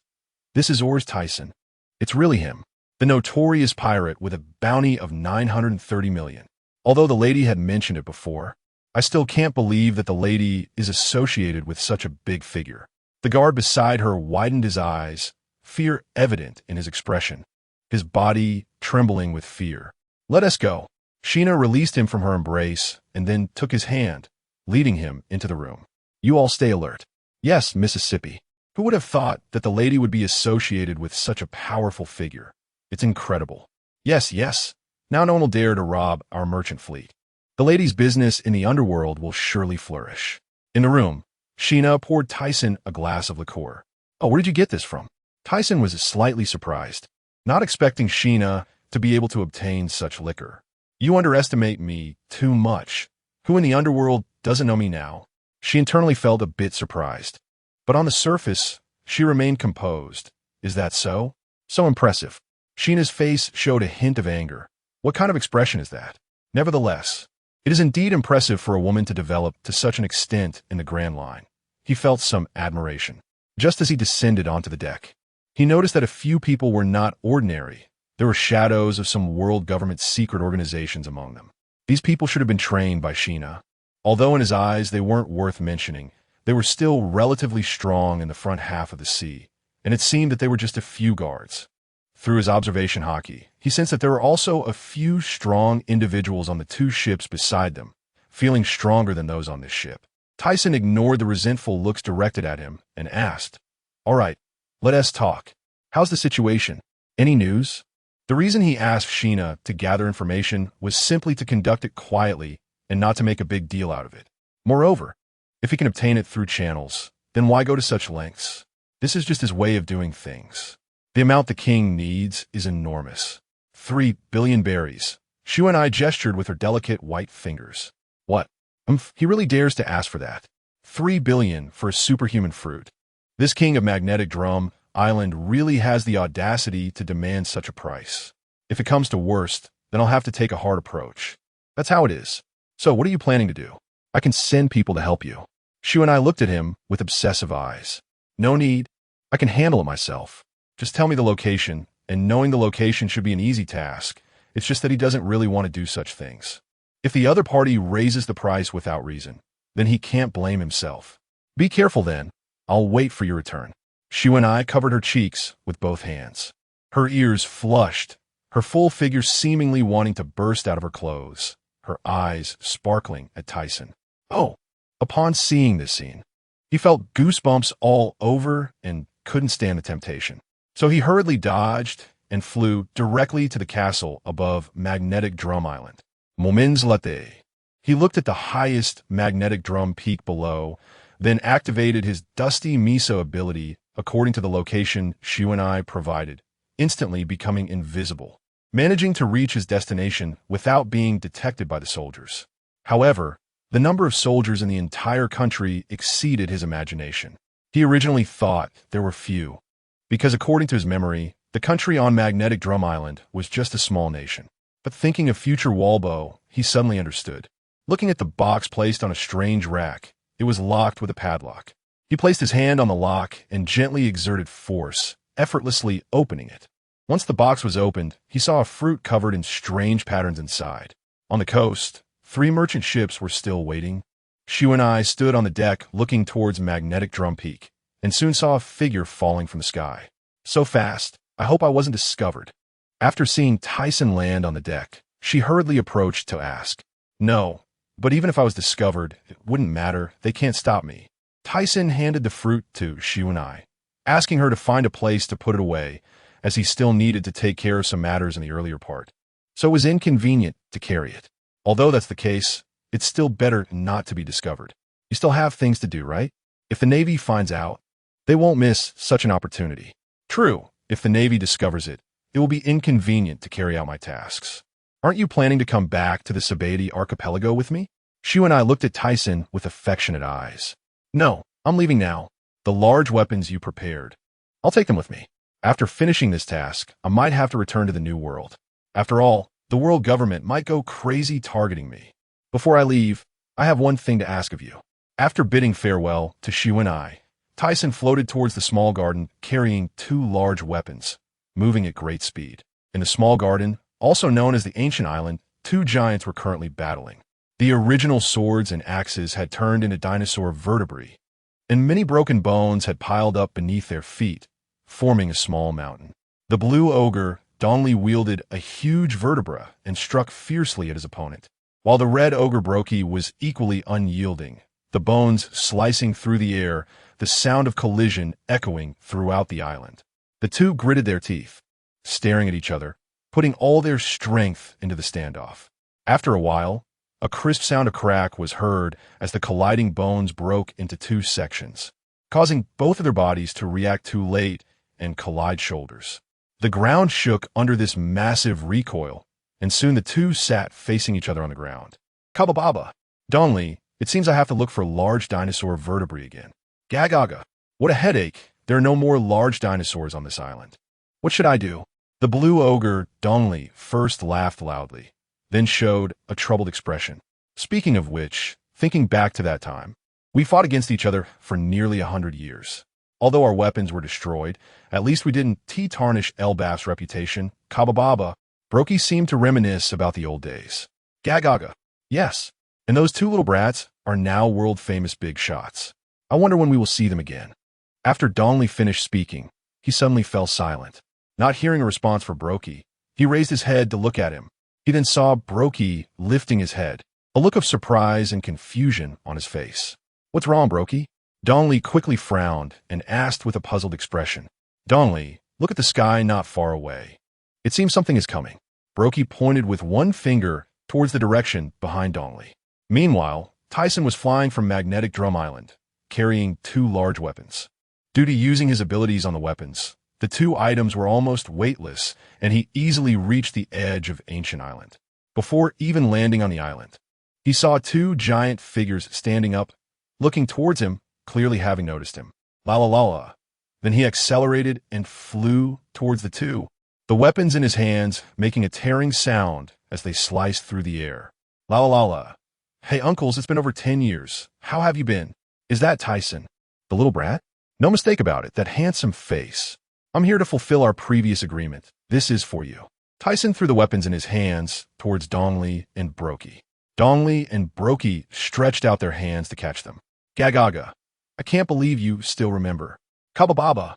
Aurs Tisen. It's really him. The notorious pirate with a bounty of 930 million. Although the lady had mentioned it before, I still can't believe that the lady is associated with such a big figure. The guard beside her widened his eyes, fear evident in his expression, his body trembling with fear. Let us go. Sheena released him from her embrace and then took his hand, leading him into the room. You all stay alert. Yes, Mississippi. Who would have thought that the lady would be associated with such a powerful figure? It's incredible. Yes, yes. Now no one will dare to rob our merchant fleet. The lady's business in the underworld will surely flourish. In the room, Sheena poured Thiesen a glass of liqueur. Oh, where did you get this from? Thiesen was slightly surprised, not expecting Sheena to be able to obtain such liquor. You underestimate me too much. Who in the underworld doesn't know me now? She internally felt a bit surprised. But on the surface, she remained composed. Is that so? So impressive. Sheena's face showed a hint of anger. What kind of expression is that? Nevertheless, it is indeed impressive for a woman to develop to such an extent in the Grand Line. He felt some admiration. Just as he descended onto the deck, he noticed that a few people were not ordinary. There were shadows of some world government secret organizations among them. These people should have been trained by Sheena. Although in his eyes they weren't worth mentioning, they were still relatively strong in the front half of the sea, and it seemed that they were just a few guards. Through his observation hockey, he sensed that there were also a few strong individuals on the two ships beside them, feeling stronger than those on this ship. Thiesen ignored the resentful looks directed at him and asked, All right, let us talk. How's the situation? Any news? The reason he asked Sheena to gather information was simply to conduct it quietly and not to make a big deal out of it. Moreover, if he can obtain it through channels, then why go to such lengths? This is just his way of doing things. The amount the king needs is enormous. 3 billion berries. Shu and I gestured with her delicate white fingers. What? He really dares to ask for that. 3 billion for a superhuman fruit. This king of Magnetic Drum Island really has the audacity to demand such a price. If it comes to worst, then I'll have to take a hard approach. That's how it is. So what are you planning to do? I can send people to help you. Shu and I looked at him with obsessive eyes. No need. I can handle it myself. Just tell me the location, and knowing the location should be an easy task. It's just that he doesn't really want to do such things. If the other party raises the price without reason, then he can't blame himself. Be careful then. I'll wait for your return. Shu and I covered her cheeks with both hands. Her ears flushed, her full figure seemingly wanting to burst out of her clothes, her eyes sparkling at Thiesen. Oh! Upon seeing this scene, he felt goosebumps all over and couldn't stand the temptation. So he hurriedly dodged and flew directly to the castle above Magnetic Drum Island. Moments later, he looked at the highest magnetic drum peak below, then activated his dusty miso ability according to the location Shu and I provided, instantly becoming invisible, managing to reach his destination without being detected by the soldiers. However, the number of soldiers in the entire country exceeded his imagination. He originally thought there were few, because according to his memory, the country on Magnetic Drum Island was just a small nation. But thinking of future Walbo, he suddenly understood. Looking at the box placed on a strange rack, it was locked with a padlock. He placed his hand on the lock and gently exerted force, effortlessly opening it. Once the box was opened, he saw a fruit covered in strange patterns inside. On the coast, 3 merchant ships were still waiting. Shu and I stood on the deck looking towards Magnetic Drum Peak, and soon saw a figure falling from the sky. So fast, I hope I wasn't discovered. After seeing Thiesen land on the deck, she hurriedly approached to ask, No, but even if I was discovered, it wouldn't matter, they can't stop me. Thiesen handed the fruit to Shu and I, asking her to find a place to put it away, as he still needed to take care of some matters in the earlier part. So it was inconvenient to carry it. Although that's the case, it's still better not to be discovered. You still have things to do, right? If the Navy finds out, they won't miss such an opportunity. True, if the Navy discovers it, it will be inconvenient to carry out my tasks. Aren't you planning to come back to the Sabati archipelago with me? Shu and I looked at Thiesen with affectionate eyes. No, I'm leaving now. The large weapons you prepared. I'll take them with me. After finishing this task, I might have to return to the new world. After all, the world government might go crazy targeting me. Before I leave, I have one thing to ask of you. After bidding farewell to Shu and I, Thiesen floated towards the small garden carrying 2 large weapons, moving at great speed. In the small garden, also known as the ancient island, 2 giants were currently battling. The original swords and axes had turned into dinosaur vertebrae, and many broken bones had piled up beneath their feet, forming a small mountain. The blue ogre, Dongli, wielded a huge vertebra and struck fiercely at his opponent, while the red ogre Brokey was equally unyielding, the bones slicing through the air, the sound of collision echoing throughout the island. The 2 gritted their teeth, staring at each other, putting all their strength into the standoff. After a while, a crisp sound of crack was heard as the colliding bones broke into 2 sections, causing both of their bodies to react too late and collide shoulders. The ground shook under this massive recoil, and soon the 2 sat facing each other on the ground. Kabababa. Dongli, it seems I have to look for large dinosaur vertebrae again. Gagaga. What a headache. There are no more large dinosaurs on this island. What should I do? The blue ogre, Dongli, first laughed loudly, then showed a troubled expression. Speaking of which, thinking back to that time, we fought against each other for nearly 100 years. Although our weapons were destroyed, at least we didn't tarnish Elbaf's reputation. Kabababa. Brokey seemed to reminisce about the old days. Gagaga. Yes, and those 2 little brats are now world-famous big shots. I wonder when we will see them again. After Dongli finished speaking, he suddenly fell silent. Not hearing a response from Brokey, he raised his head to look at him. He then saw Brokey lifting his head, a look of surprise and confusion on his face. What's wrong, Brokey? Dongli quickly frowned and asked with a puzzled expression. Dongli, look at the sky not far away. It seems something is coming. Brokey pointed with one finger towards the direction behind Dongli. Meanwhile, Thiesen was flying from Magnetic Drum Island, carrying 2 large weapons. Due to using his abilities on the weapons, the 2 items were almost weightless, and he easily reached the edge of Ancient Island. Before even landing on the island, he saw 2 giant figures standing up, looking towards him, clearly having noticed him. La la la la. Then he accelerated and flew towards the 2, the weapons in his hands making a tearing sound as they sliced through the air. La la la la. Hey, uncles, it's been over 10 years. How have you been? Is that Thiesen? The little brat? No mistake about it, that handsome face. I'm here to fulfill our previous agreement. This is for you. Thiesen threw the weapons in his hands towards Dongli and Brokey. Dongli and Brokey stretched out their hands to catch them. Gagaga. I can't believe you still remember. Kabababa.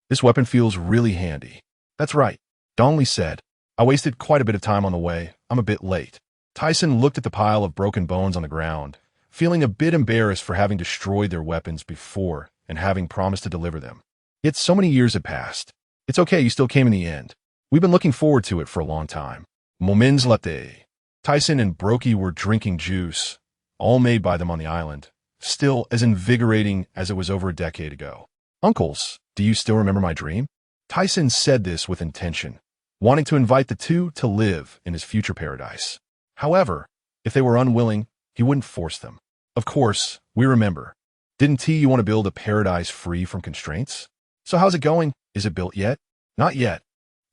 This weapon feels really handy. That's right, Dongli said. I wasted quite a bit of time on the way. I'm a bit late. Thiesen looked at the pile of broken bones on the ground, feeling a bit embarrassed for having destroyed their weapons before and having promised to deliver them. Yet so many years had passed. It's okay, you still came in the end. We've been looking forward to it for a long time. Moments latte. Thiesen and Brokey were drinking juice, all made by them on the island, still as invigorating as it was over a decade ago. Uncles, do you still remember my dream? Thiesen said this with intention, wanting to invite the 2 to live in his future paradise. However, if they were unwilling, he wouldn't force them. Of course, we remember. Didn't you want to build a paradise free from constraints? So how's it going? Is it built yet? Not yet.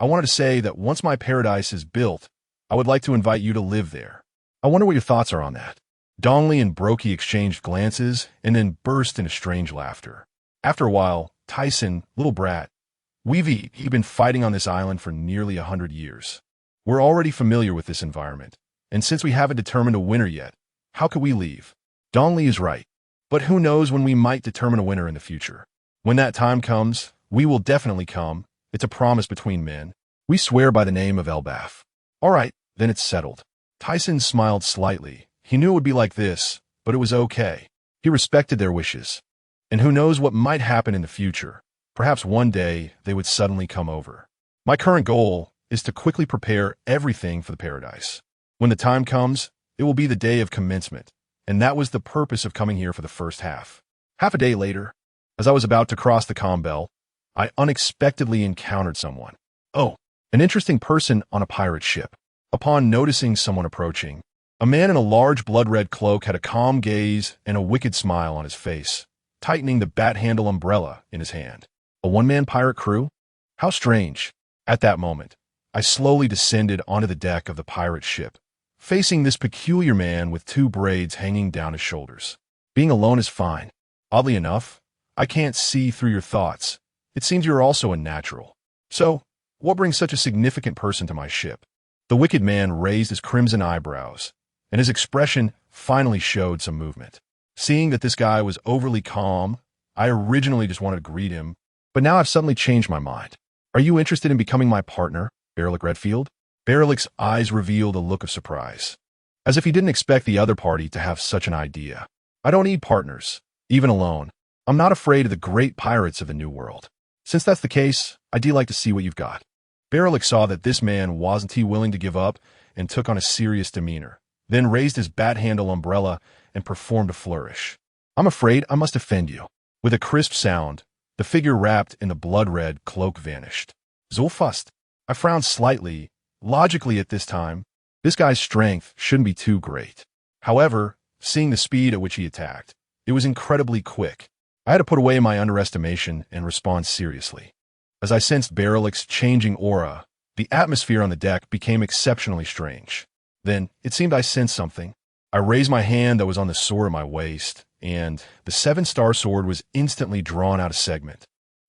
I wanted to say that once my paradise is built, I would like to invite you to live there. I wonder what your thoughts are on that. Dongli and Brokey exchanged glances and then burst into strange laughter. After a while, Thiesen, little brat, we've been fighting on this island for nearly 100 years. We're already familiar with this environment, and since we haven't determined a winner yet, how could we leave? Dongli is right, but who knows when we might determine a winner in the future. When that time comes, we will definitely come. It's a promise between men. We swear by the name of Elbaf. All right, then it's settled. Thiesen smiled slightly. He knew it would be like this, but it was okay. He respected their wishes. And who knows what might happen in the future. Perhaps one day they would suddenly come over. My current goal is to quickly prepare everything for the paradise. When the time comes, it will be the day of commencement, and that was the purpose of coming here for the first half. Half a day later, as I was about to cross the comm bell, I unexpectedly encountered someone. Oh, an interesting person on a pirate ship. Upon noticing someone approaching, a man in a large blood-red cloak had a calm gaze and a wicked smile on his face. tightening the bat-handle umbrella in his hand. A one-man pirate crew? How strange. At that moment, I slowly descended onto the deck of the pirate ship, facing this peculiar man with two braids hanging down his shoulders. Being alone is fine. Oddly enough, I can't see through your thoughts. It seems you're also a natural. So, what brings such a significant person to my ship? The wicked man raised his crimson eyebrows, and his expression finally showed some movement. Seeing that this guy was overly calm, I originally just wanted to greet him, but now I've suddenly changed my mind. Are you interested in becoming my partner, Baerlic Redfield? Baerlic's eyes revealed a look of surprise, as if he didn't expect the other party to have such an idea. I don't need partners, even alone. I'm not afraid of the great pirates of the New World. Since that's the case, I'd like to see what you've got. Baerlic saw that this man wasn't willing to give up and took on a serious demeanor, then raised his bat-handle umbrella and performed a flourish. I'm afraid I must offend you. With a crisp sound, the figure wrapped in the blood-red cloak vanished. Zulfust. I frowned slightly. Logically at this time, this guy's strength shouldn't be too great. However, seeing the speed at which he attacked, it was incredibly quick. I had to put away my underestimation and respond seriously. As I sensed Baerlic's changing aura, the atmosphere on the deck became exceptionally strange. Then, it seemed I sensed something. I raised my hand that was on the sword at my waist, and the seven-star sword was instantly drawn out of segment,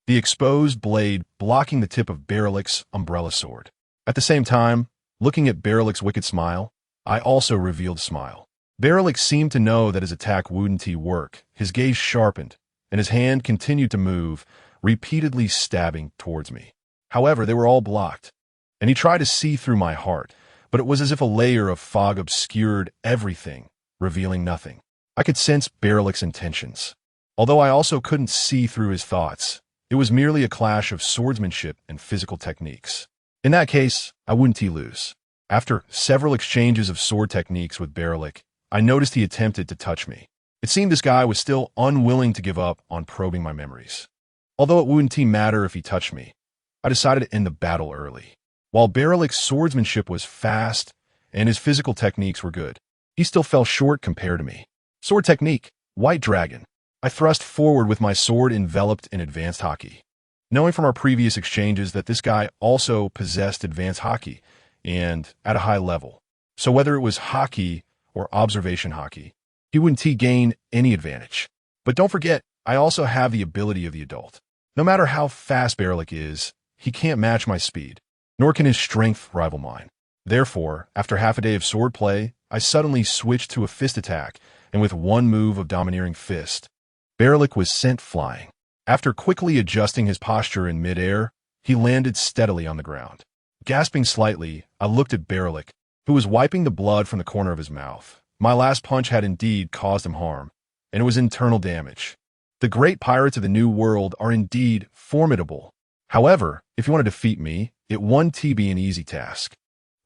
the exposed blade blocking the tip of Baerlic's umbrella sword. At the same time, looking at Baerlic's wicked smile, I also revealed a smile. Baerlic seemed to know that his attack wouldn't work. His gaze sharpened, and his hand continued to move, repeatedly stabbing towards me. However, they were all blocked, and he tried to see through my heart, but it was as if a layer of fog obscured everything, revealing nothing. I could sense Baerlic's intentions. Although I also couldn't see through his thoughts, it was merely a clash of swordsmanship and physical techniques. In that case, I wouldn't lose. After several exchanges of sword techniques with Baerlic, I noticed he attempted to touch me. It seemed this guy was still unwilling to give up on probing my memories. Although it wouldn't matter if he touched me, I decided to end the battle early. While Baerlic's swordsmanship was fast and his physical techniques were good, he still fell short compared to me. Sword technique, White Dragon. I thrust forward with my sword enveloped in advanced hockey. Knowing from our previous exchanges that this guy also possessed advanced hockey, and at a high level. So whether it was hockey or observation hockey, he wouldn't gain any advantage. But don't forget, I also have the ability of the adult. No matter how fast Baerlic is, he can't match my speed, nor can his strength rival mine. Therefore, after half a day of swordplay, I suddenly switched to a fist attack, and with one move of domineering fist, Baerlic was sent flying. After quickly adjusting his posture in midair, he landed steadily on the ground. Gasping slightly, I looked at Baerlic, who was wiping the blood from the corner of his mouth. My last punch had indeed caused him harm, and it was internal damage. The great pirates of the New World are indeed formidable. However, if you want to defeat me, it won't be an easy task.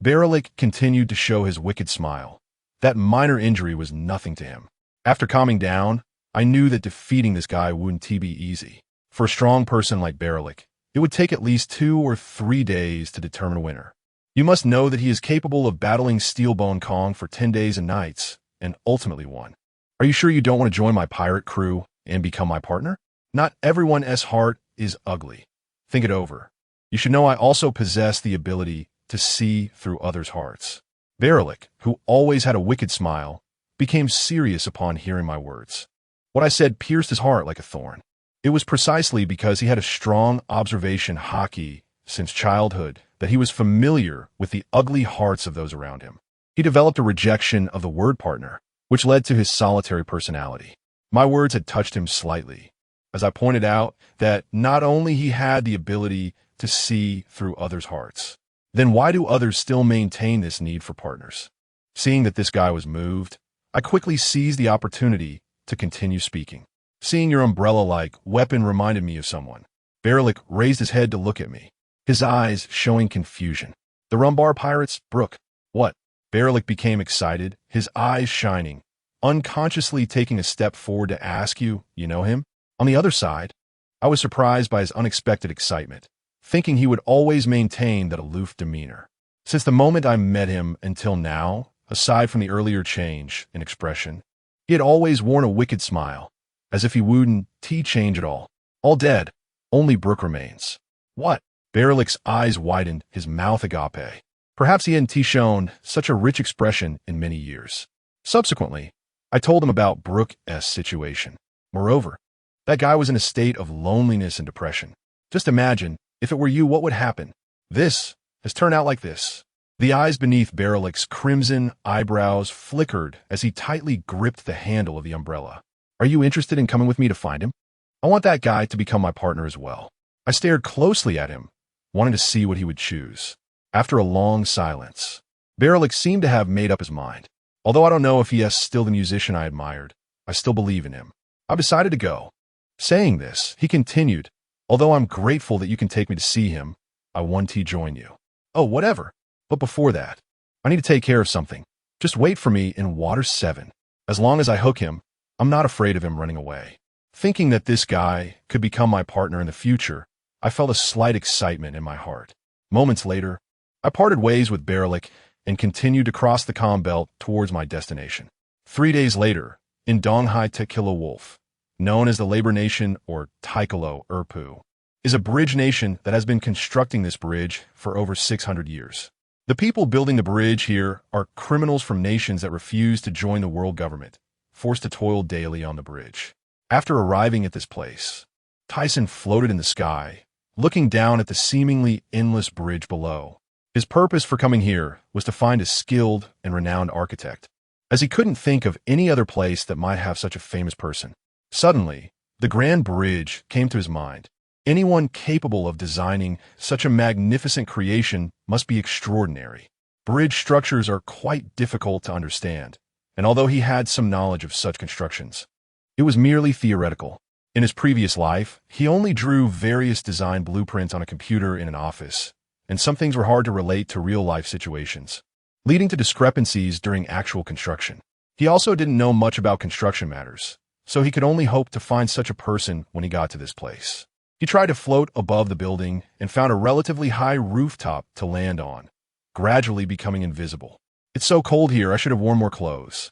Baerlic continued to show his wicked smile. That minor injury was nothing to him. After calming down, I knew that defeating this guy wouldn't be easy. For a strong person like Baerlic, it would take at least 2 or 3 days to determine a winner. You must know that he is capable of battling Steelbone Kong for 10 days and nights, and ultimately won. Are you sure you don't want to join my pirate crew and become my partner? Not everyone's heart is ugly. Think it over. You should know I also possess the ability to see through others' hearts. Baerlic, who always had a wicked smile, became serious upon hearing my words. What I said pierced his heart like a thorn. It was precisely because he had a strong observation hockey since childhood that he was familiar with the ugly hearts of those around him. He developed a rejection of the word partner, which led to his solitary personality. My words had touched him slightly, as I pointed out that not only he had the ability to see through others' hearts, then why do others still maintain this need for partners? Seeing that this guy was moved, I quickly seized the opportunity to continue speaking. Seeing your umbrella-like weapon reminded me of someone. Baerlic raised his head to look at me, his eyes showing confusion. The Rumbar pirates, Brook. What? Baerlic became excited, his eyes shining, unconsciously taking a step forward to ask you know him? On the other side, I was surprised by his unexpected excitement, thinking he would always maintain that aloof demeanor. Since the moment I met him until now, aside from the earlier change in expression, he had always worn a wicked smile, as if he wouldn't change at all. All dead. Only Brooke remains. What? Berilic's eyes widened, his mouth agape. Perhaps he hadn't shown such a rich expression in many years. Subsequently, I told him about Brooke's situation. Moreover, that guy was in a state of loneliness and depression. Just imagine, if it were you, what would happen? This has turned out like this. The eyes beneath Berilic's crimson eyebrows flickered as he tightly gripped the handle of the umbrella. Are you interested in coming with me to find him? I want that guy to become my partner as well. I stared closely at him, wanting to see what he would choose. After a long silence, Berilic seemed to have made up his mind. Although I don't know if he is still the musician I admired, I still believe in him. I've decided to go. Saying this, he continued, although I'm grateful that you can take me to see him, I want to join you. Oh, whatever. But before that, I need to take care of something. Just wait for me in Water 7. As long as I hook him, I'm not afraid of him running away. Thinking that this guy could become my partner in the future, I felt a slight excitement in my heart. Moments later, I parted ways with Berilic and continued to cross the comm belt towards my destination. 3 days later, in Donghai Tekila Wolf, known as the Labor Nation or Taikalo Urpu, is a bridge nation that has been constructing this bridge for over 600 years. The people building the bridge here are criminals from nations that refuse to join the world government, forced to toil daily on the bridge. After arriving at this place, Thiesen floated in the sky, looking down at the seemingly endless bridge below. His purpose for coming here was to find a skilled and renowned architect, as he couldn't think of any other place that might have such a famous person. Suddenly, the Grand Bridge came to his mind. Anyone capable of designing such a magnificent creation must be extraordinary. Bridge structures are quite difficult to understand, and although he had some knowledge of such constructions, it was merely theoretical. In his previous life, he only drew various design blueprints on a computer in an office, and some things were hard to relate to real-life situations, leading to discrepancies during actual construction. He also didn't know much about construction matters, so he could only hope to find such a person when he got to this place. He tried to float above the building and found a relatively high rooftop to land on, gradually becoming invisible. It's so cold here, I should have worn more clothes,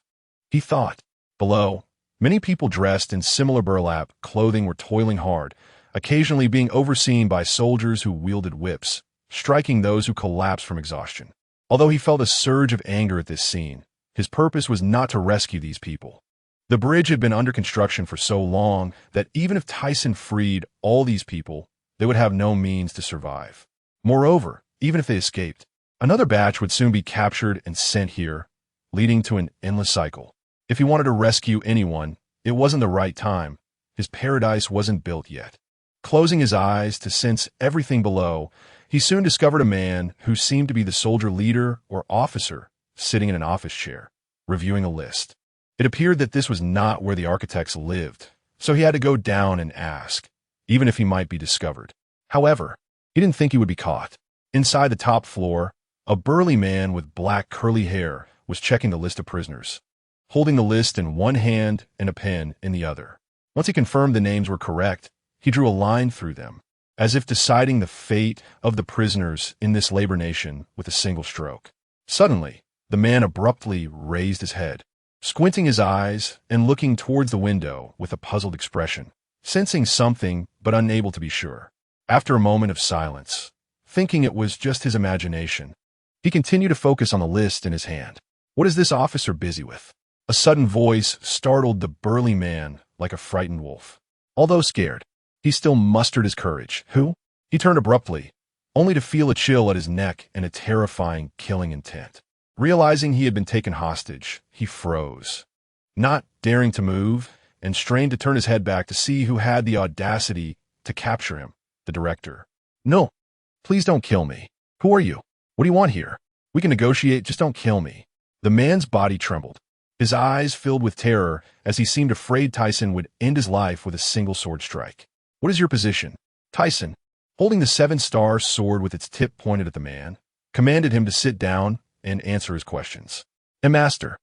he thought. Below, many people dressed in similar burlap clothing were toiling hard, occasionally being overseen by soldiers who wielded whips, striking those who collapsed from exhaustion. Although he felt a surge of anger at this scene, his purpose was not to rescue these people. The bridge had been under construction for so long that even if Thiesen freed all these people, they would have no means to survive. Moreover, even if they escaped, another batch would soon be captured and sent here, leading to an endless cycle. If he wanted to rescue anyone, it wasn't the right time. His paradise wasn't built yet. Closing his eyes to sense everything below, he soon discovered a man who seemed to be the soldier leader or officer sitting in an office chair, reviewing a list. It appeared that this was not where the architects lived, so he had to go down and ask, even if he might be discovered. However, he didn't think he would be caught. Inside the top floor, a burly man with black curly hair was checking the list of prisoners, holding the list in one hand and a pen in the other. Once he confirmed the names were correct, he drew a line through them, as if deciding the fate of the prisoners in this labor nation with a single stroke. Suddenly, the man abruptly raised his head, squinting his eyes and looking towards the window with a puzzled expression, sensing something but unable to be sure. After a moment of silence, thinking it was just his imagination, he continued to focus on the list in his hand. What is this officer busy with? A sudden voice startled the burly man like a frightened wolf. Although scared, he still mustered his courage. Who? He turned abruptly, only to feel a chill at his neck and a terrifying, killing intent. Realizing he had been taken hostage, he froze, not daring to move, and strained to turn his head back to see who had the audacity to capture him, the director. No, please don't kill me. Who are you? What do you want here? We can negotiate, just don't kill me. The man's body trembled, his eyes filled with terror as he seemed afraid Thiesen would end his life with a single sword strike. What is your position? Thiesen, holding the 7-star sword with its tip pointed at the man, commanded him to sit down and answer his questions. Master,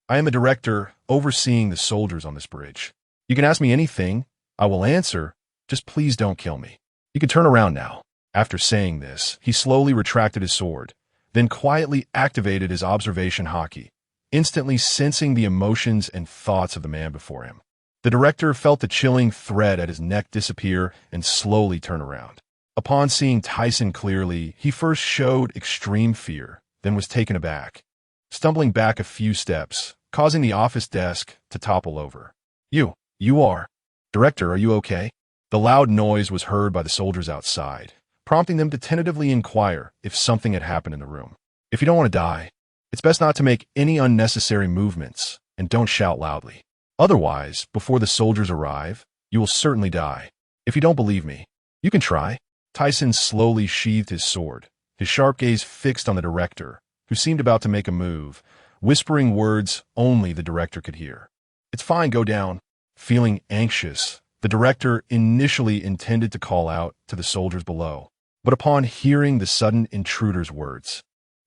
I am a director overseeing the soldiers on this bridge. You can ask me anything, I will answer, just please don't kill me. You can turn around now. After saying this, he slowly retracted his sword, then quietly activated his observation haki, instantly sensing the emotions and thoughts of the man before him. The director felt the chilling thread at his neck disappear and slowly turn around. Upon seeing Thiesen clearly, he first showed extreme fear, then was taken aback, stumbling back a few steps, causing the office desk to topple over. You are. Director, are you okay? The loud noise was heard by the soldiers outside, prompting them to tentatively inquire if something had happened in the room. If you don't want to die, it's best not to make any unnecessary movements, and don't shout loudly. Otherwise, before the soldiers arrive, you will certainly die. If you don't believe me, you can try. Thiesen slowly sheathed his sword, his sharp gaze fixed on the director, who seemed about to make a move, whispering words only the director could hear. It's fine, go down. Feeling anxious, the director initially intended to call out to the soldiers below, but upon hearing the sudden intruder's words,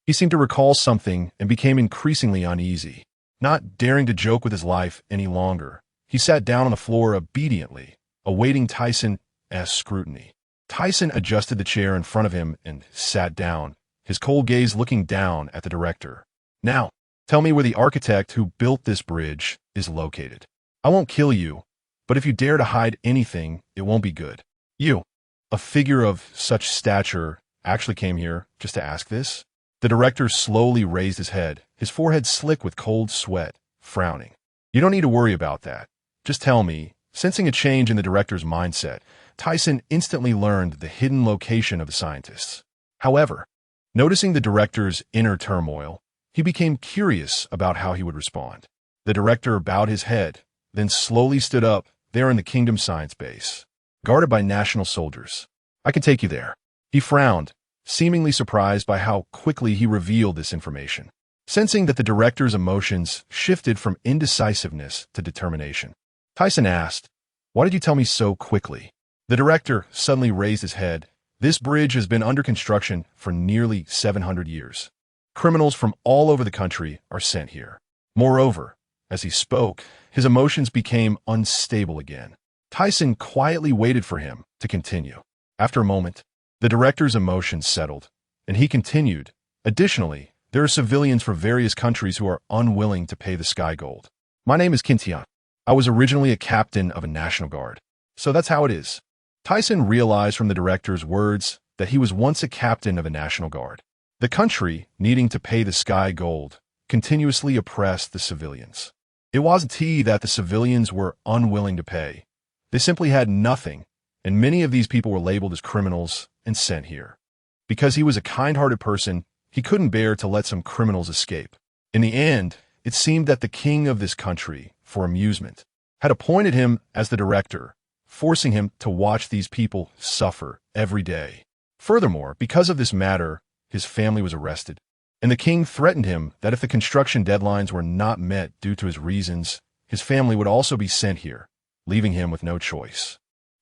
he seemed to recall something and became increasingly uneasy. Not daring to joke with his life any longer, he sat down on the floor obediently, awaiting Thiesen's scrutiny. Thiesen adjusted the chair in front of him and sat down, his cold gaze looking down at the director. Now, tell me where the architect who built this bridge is located. I won't kill you, but if you dare to hide anything, it won't be good. You, a figure of such stature, actually came here just to ask this? The director slowly raised his head, his forehead slick with cold sweat, frowning. You don't need to worry about that. Just tell me. Sensing a change in the director's mindset, Thiesen instantly learned the hidden location of the scientists. However, noticing the director's inner turmoil, he became curious about how he would respond. The director bowed his head, then slowly stood up there in the Kingdom Science Base, guarded by national soldiers. I can take you there. He frowned, seemingly surprised by how quickly he revealed this information. Sensing that the director's emotions shifted from indecisiveness to determination, Thiesen asked, "Why did you tell me so quickly?" The director suddenly raised his head. This bridge has been under construction for nearly 700 years. Criminals from all over the country are sent here. Moreover, as he spoke, his emotions became unstable again. Thiesen quietly waited for him to continue. After a moment, the director's emotions settled, and he continued. Additionally, there are civilians from various countries who are unwilling to pay the sky gold. My name is Kintian. I was originally a captain of a National Guard. So that's how it is. Thiesen realized from the director's words that he was once a captain of a National Guard. The country, needing to pay the sky gold, continuously oppressed the civilians. It wasn't that the civilians were unwilling to pay. They simply had nothing, and many of these people were labeled as criminals and sent here. Because he was a kind-hearted person, he couldn't bear to let some criminals escape. In the end, it seemed that the king of this country, for amusement, had appointed him as the director, forcing him to watch these people suffer every day. Furthermore, because of this matter, his family was arrested, and the king threatened him that if the construction deadlines were not met due to his reasons, his family would also be sent here, leaving him with no choice.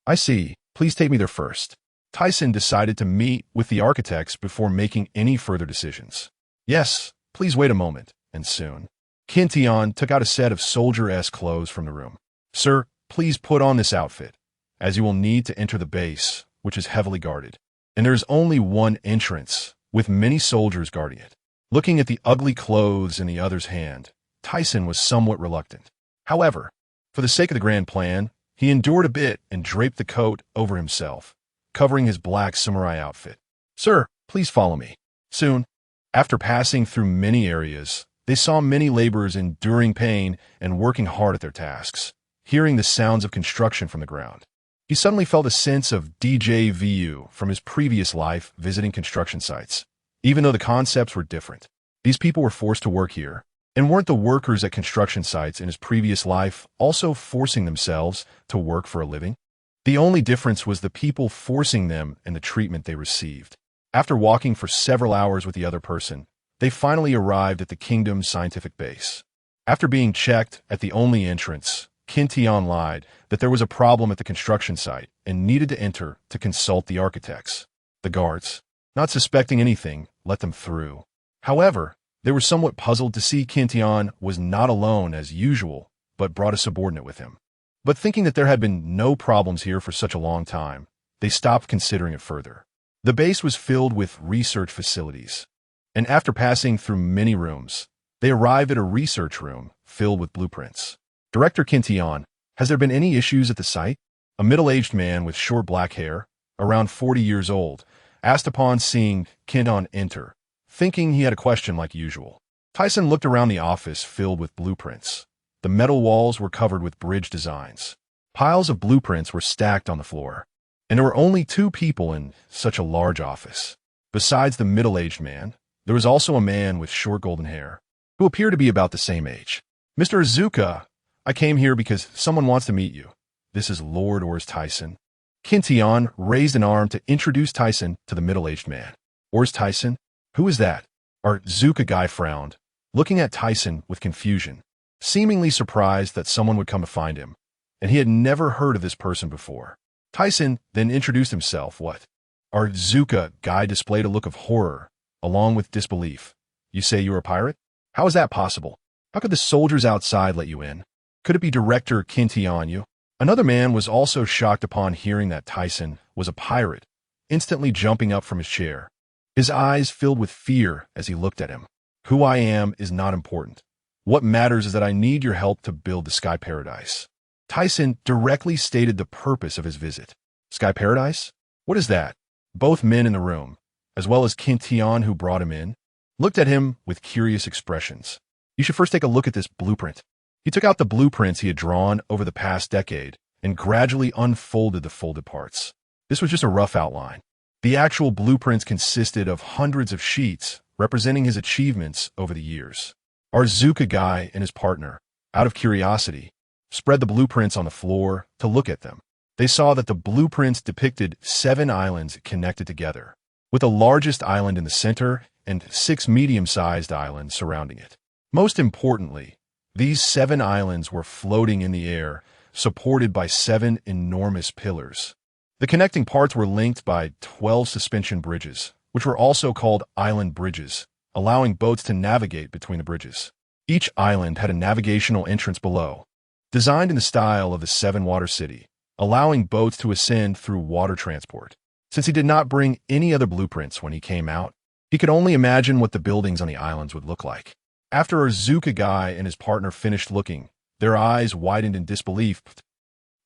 I see. Please take me there first. Thiesen decided to meet with the architects before making any further decisions. Yes, please wait a moment, and soon. Kintian took out a set of soldier-esque clothes from the room. Sir, please put on this outfit, as you will need to enter the base, which is heavily guarded. And there is only one entrance, with many soldiers guarding it. Looking at the ugly clothes in the other's hand, Thiesen was somewhat reluctant. However, for the sake of the grand plan, he endured a bit and draped the coat over himself, covering his black samurai outfit. Sir, please follow me. Soon, after passing through many areas, they saw many laborers enduring pain and working hard at their tasks, hearing the sounds of construction from the ground. He suddenly felt a sense of déjà vu from his previous life visiting construction sites. Even though the concepts were different, these people were forced to work here, and weren't the workers at construction sites in his previous life also forcing themselves to work for a living? The only difference was the people forcing them and the treatment they received. After walking for several hours with the other person, they finally arrived at the Kingdom Scientific Base. After being checked at the only entrance, Kintian lied that there was a problem at the construction site and needed to enter to consult the architects. The guards, not suspecting anything, let them through. However, they were somewhat puzzled to see Kintian was not alone as usual, but brought a subordinate with him. But thinking that there had been no problems here for such a long time, they stopped considering it further. The base was filled with research facilities, and after passing through many rooms, they arrived at a research room filled with blueprints. Director Kintian, Has there been any issues at the site? A middle-aged man with short black hair, around 40 years old, asked upon seeing Kinton enter, thinking he had a question like usual. Thiesen looked around the office filled with blueprints. The metal walls were covered with bridge designs. Piles of blueprints were stacked on the floor. And there were only 2 people in such a large office. Besides the middle-aged man, there was also a man with short golden hair, who appeared to be about the same age. Mr. Izuka, I came here because someone wants to meet you. This is Lord Aurs Tisen. Kintion raised an arm to introduce Thiesen to the middle-aged man. Aurs Tisen? Who is that? Our Tsuchikage frowned, looking at Thiesen with confusion, seemingly surprised that someone would come to find him, and he had never heard of this person before. Thiesen then introduced himself. What? Our Tsuchikage displayed a look of horror, along with disbelief. You say you are a pirate? How is that possible? How could the soldiers outside let you in? Could it be Director Kintion? Another man was also shocked upon hearing that Thiesen was a pirate, instantly jumping up from his chair. His eyes filled with fear as he looked at him. Who I am is not important. What matters is that I need your help to build the Sky Paradise. Thiesen directly stated the purpose of his visit. Sky Paradise? What is that? Both men in the room, as well as Kintion who brought him in, looked at him with curious expressions. You should first take a look at this blueprint. He took out the blueprints he had drawn over the past decade and gradually unfolded the folded parts. This was just a rough outline. The actual blueprints consisted of hundreds of sheets representing his achievements over the years. Our Tsuchikage and his partner, out of curiosity, spread the blueprints on the floor to look at them. They saw that the blueprints depicted 7 islands connected together, with the largest island in the center and 6 medium-sized islands surrounding it. Most importantly, these 7 islands were floating in the air, supported by 7 enormous pillars. The connecting parts were linked by 12 suspension bridges, which were also called island bridges, allowing boats to navigate between the bridges. Each island had a navigational entrance below, designed in the style of the 7-water city, allowing boats to ascend through water transport. Since he did not bring any other blueprints when he came out, he could only imagine what the buildings on the islands would look like. After our Tsuchikage and his partner finished looking, their eyes widened in disbelief.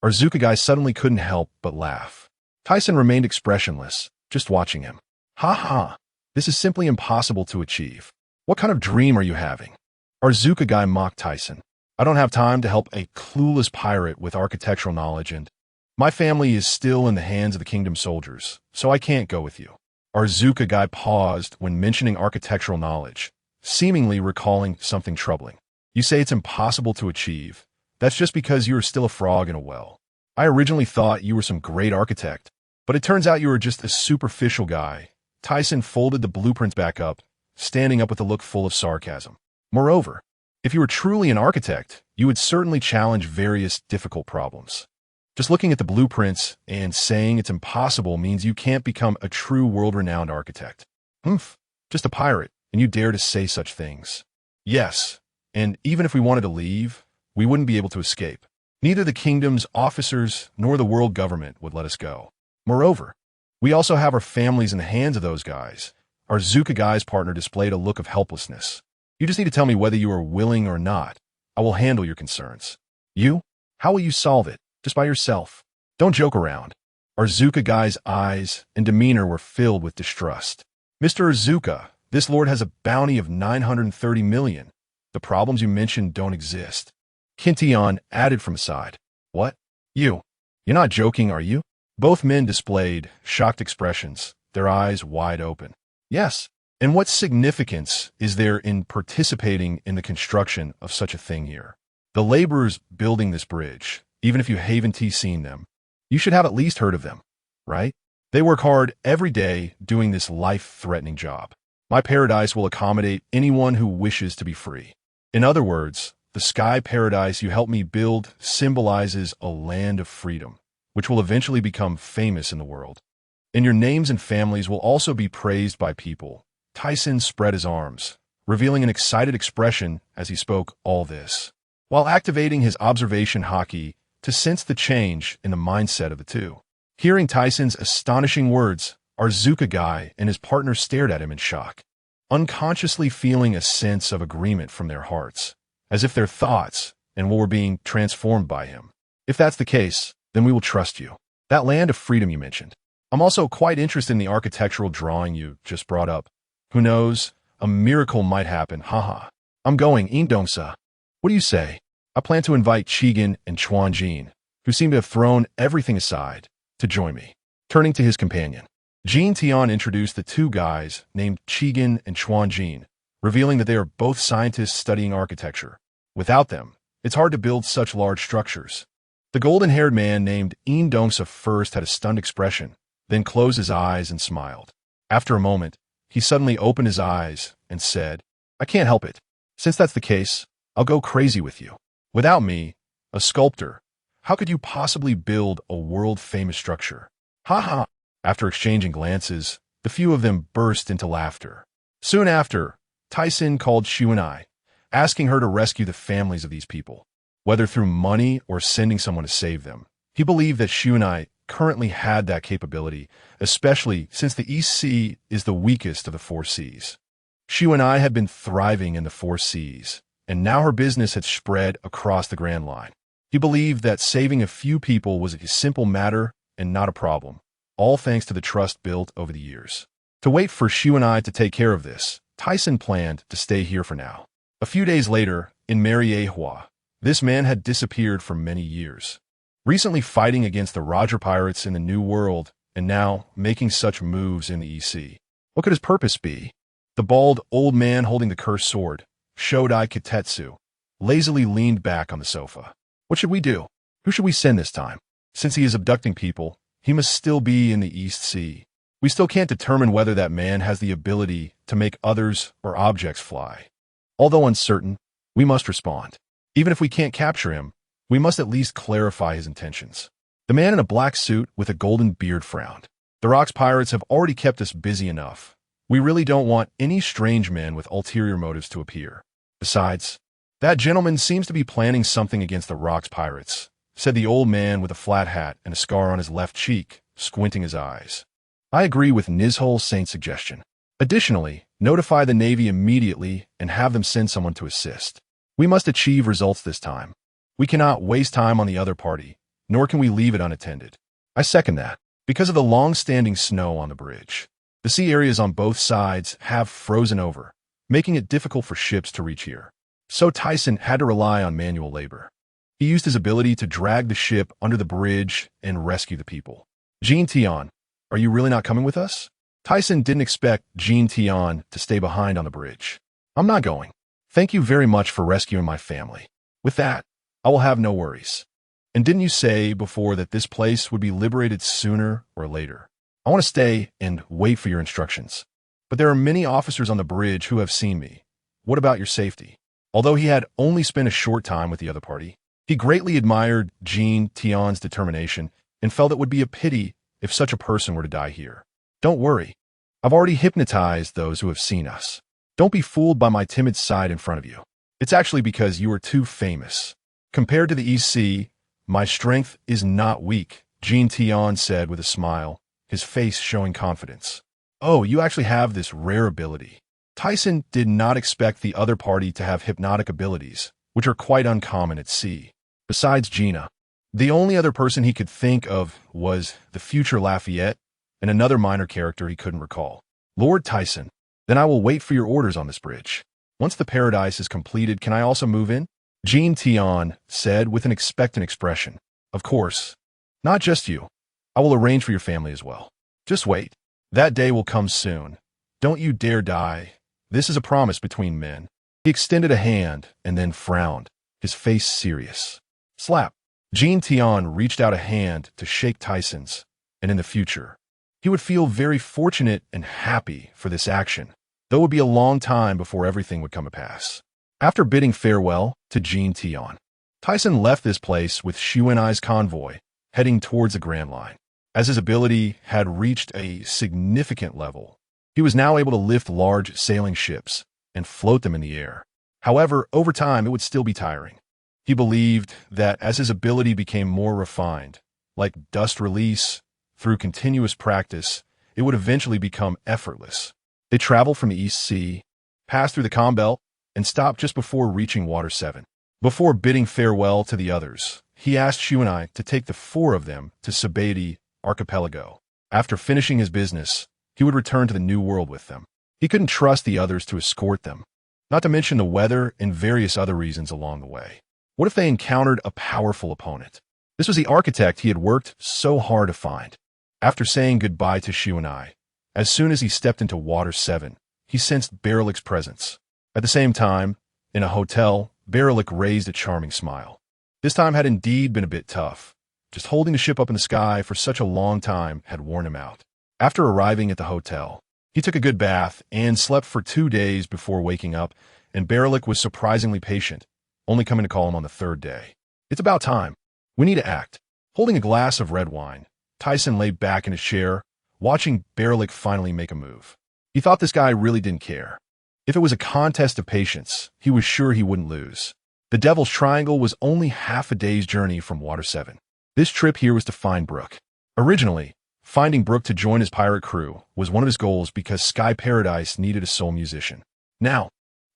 Our Tsuchikage suddenly couldn't help but laugh. Thiesen remained expressionless, just watching him. Ha ha, this is simply impossible to achieve. What kind of dream are you having? Our Tsuchikage mocked Thiesen. I don't have time to help a clueless pirate with architectural knowledge, and my family is still in the hands of the kingdom soldiers, so I can't go with you. Our Tsuchikage paused when mentioning architectural knowledge, seemingly recalling something troubling. You say it's impossible to achieve. That's just because you are still a frog in a well. I originally thought you were some great architect, but it turns out you were just a superficial guy. Thiesen folded the blueprints back up, standing up with a look full of sarcasm. Moreover, if you were truly an architect, you would certainly challenge various difficult problems. Just looking at the blueprints and saying it's impossible means you can't become a true world-renowned architect. Just a pirate, and you dare to say such things. Yes, and even if we wanted to leave, we wouldn't be able to escape. Neither the kingdom's officers nor the world government would let us go. Moreover, we also have our families in the hands of those guys. Our Tsuchigage's partner displayed a look of helplessness. You just need to tell me whether you are willing or not. I will handle your concerns. You? How will you solve it? Just by yourself. Don't joke around. Our Tsuchigage's eyes and demeanor were filled with distrust. Mr. Izuka, this lord has a bounty of 930 million. The problems you mentioned don't exist. Kintion added from aside. What? You're not joking, are you? Both men displayed shocked expressions, their eyes wide open. Yes. And what significance is there in participating in the construction of such a thing here? The laborers building this bridge, even if you haven't seen them, you should have at least heard of them, right? They work hard every day doing this life-threatening job. My paradise will accommodate anyone who wishes to be free. In other words, the Sky Paradise you helped me build symbolizes a land of freedom, which will eventually become famous in the world. And your names and families will also be praised by people. Thiesen spread his arms, revealing an excited expression as he spoke all this, while activating his observation haki to sense the change in the mindset of the two. Hearing Thiesen's astonishing words, our Tsuchikage and his partner stared at him in shock, unconsciously feeling a sense of agreement from their hearts, as if their thoughts and what were being transformed by him. If that's the case, then we will trust you. That land of freedom you mentioned. I'm also quite interested in the architectural drawing you just brought up. Who knows? A miracle might happen, haha. I'm going, Indongsa. What do you say? I plan to invite Chigan and Chuanjin, who seem to have thrown everything aside, to join me. Turning to his companion, Jin Tian introduced the two guys named Chigan and Chuanjin, revealing that they are both scientists studying architecture. Without them, it's hard to build such large structures. The golden-haired man named Indongsa first had a stunned expression, then closed his eyes and smiled. After a moment, he suddenly opened his eyes and said, I can't help it. Since that's the case, I'll go crazy with you. Without me, a sculptor, how could you possibly build a world-famous structure? Ha ha! After exchanging glances, the few of them burst into laughter. Soon after, Thiesen called Xuanai, asking her to rescue the families of these people, whether through money or sending someone to save them. He believed that Xuanai currently had that capability, especially since the East Sea is the weakest of the four seas. Xuanai had been thriving in the four seas, and now her business had spread across the Grand Line. He believed that saving a few people was a simple matter and not a problem, all thanks to the trust built over the years. To wait for Xuanai to take care of this, Thiesen planned to stay here for now. A few days later, in Mariehua, this man had disappeared for many years, recently fighting against the Roger pirates in the New World and now making such moves in the EC. What could his purpose be? The bald old man holding the cursed sword, Shodai Kitetsu, lazily leaned back on the sofa. What should we do? Who should we send this time? Since he is abducting people, he must still be in the East Sea. We still can't determine whether that man has the ability to make others or objects fly. Although uncertain, we must respond. Even if we can't capture him, we must at least clarify his intentions. The man in a black suit with a golden beard frowned. The Rocks pirates have already kept us busy enough. We really don't want any strange men with ulterior motives to appear. Besides, that gentleman seems to be planning something against the Rocks pirates, said the old man with a flat hat and a scar on his left cheek, squinting his eyes. I agree with Nizhol Saint's suggestion. Additionally, notify the Navy immediately and have them send someone to assist. We must achieve results this time. We cannot waste time on the other party, nor can we leave it unattended. I second that. Because of the long-standing snow on the bridge, the sea areas on both sides have frozen over, making it difficult for ships to reach here. So Thiesen had to rely on manual labor. He used his ability to drag the ship under the bridge and rescue the people. Jin Tian, are you really not coming with us? Thiesen didn't expect Jin Tian to stay behind on the bridge. I'm not going. Thank you very much for rescuing my family. With that, I will have no worries. And didn't you say before that this place would be liberated sooner or later? I want to stay and wait for your instructions. But there are many officers on the bridge who have seen me. What about your safety? Although he had only spent a short time with the other party, he greatly admired Jin Tian's determination and felt it would be a pity if such a person were to die here. Don't worry. I've already hypnotized those who have seen us. Don't be fooled by my timid side in front of you. It's actually because you are too famous. Compared to the East Sea, my strength is not weak, Jin Tian said with a smile, his face showing confidence. Oh, you actually have this rare ability. Thiesen did not expect the other party to have hypnotic abilities, which are quite uncommon at sea. Besides Gina, the only other person he could think of was the future Lafayette and another minor character he couldn't recall. Lord Thiesen, then I will wait for your orders on this bridge. Once the paradise is completed, can I also move in? Jin Tian said with an expectant expression. Of course. Not just you. I will arrange for your family as well. Just wait. That day will come soon. Don't you dare die. This is a promise between men. He extended a hand and then frowned, his face serious. Slap. Jin Tian reached out a hand to shake Thiesen's, and in the future, he would feel very fortunate and happy for this action, though it would be a long time before everything would come to pass. After bidding farewell to Jin Tian, Thiesen left this place with Xuanai's convoy, heading towards the Grand Line. As his ability had reached a significant level, he was now able to lift large sailing ships and float them in the air. However, over time, it would still be tiring. He believed that as his ability became more refined, like dust release, through continuous practice, it would eventually become effortless. They traveled from the East Sea, passed through the Calm Belt, and stopped just before reaching Water 7. Before bidding farewell to the others, he asked Shu and I to take the four of them to Second Archipelago. After finishing his business, he would return to the New World with them. He couldn't trust the others to escort them, not to mention the weather and various other reasons along the way. What if they encountered a powerful opponent? This was the architect he had worked so hard to find. After saying goodbye to Shu and I, as soon as he stepped into Water 7, he sensed Berilic's presence. At the same time, in a hotel, Berilic raised a charming smile. This time had indeed been a bit tough. Just holding the ship up in the sky for such a long time had worn him out. After arriving at the hotel, he took a good bath and slept for 2 days before waking up, and Berilic was surprisingly patient, only coming to call him on the third day. It's about time. We need to act. Holding a glass of red wine, Thiesen lay back in his chair, watching Berilic finally make a move. He thought this guy really didn't care. If it was a contest of patience, he was sure he wouldn't lose. The Devil's Triangle was only half a day's journey from Water 7. This trip here was to find Brook. Originally, finding Brook to join his pirate crew was one of his goals because Sky Paradise needed a soul musician. Now,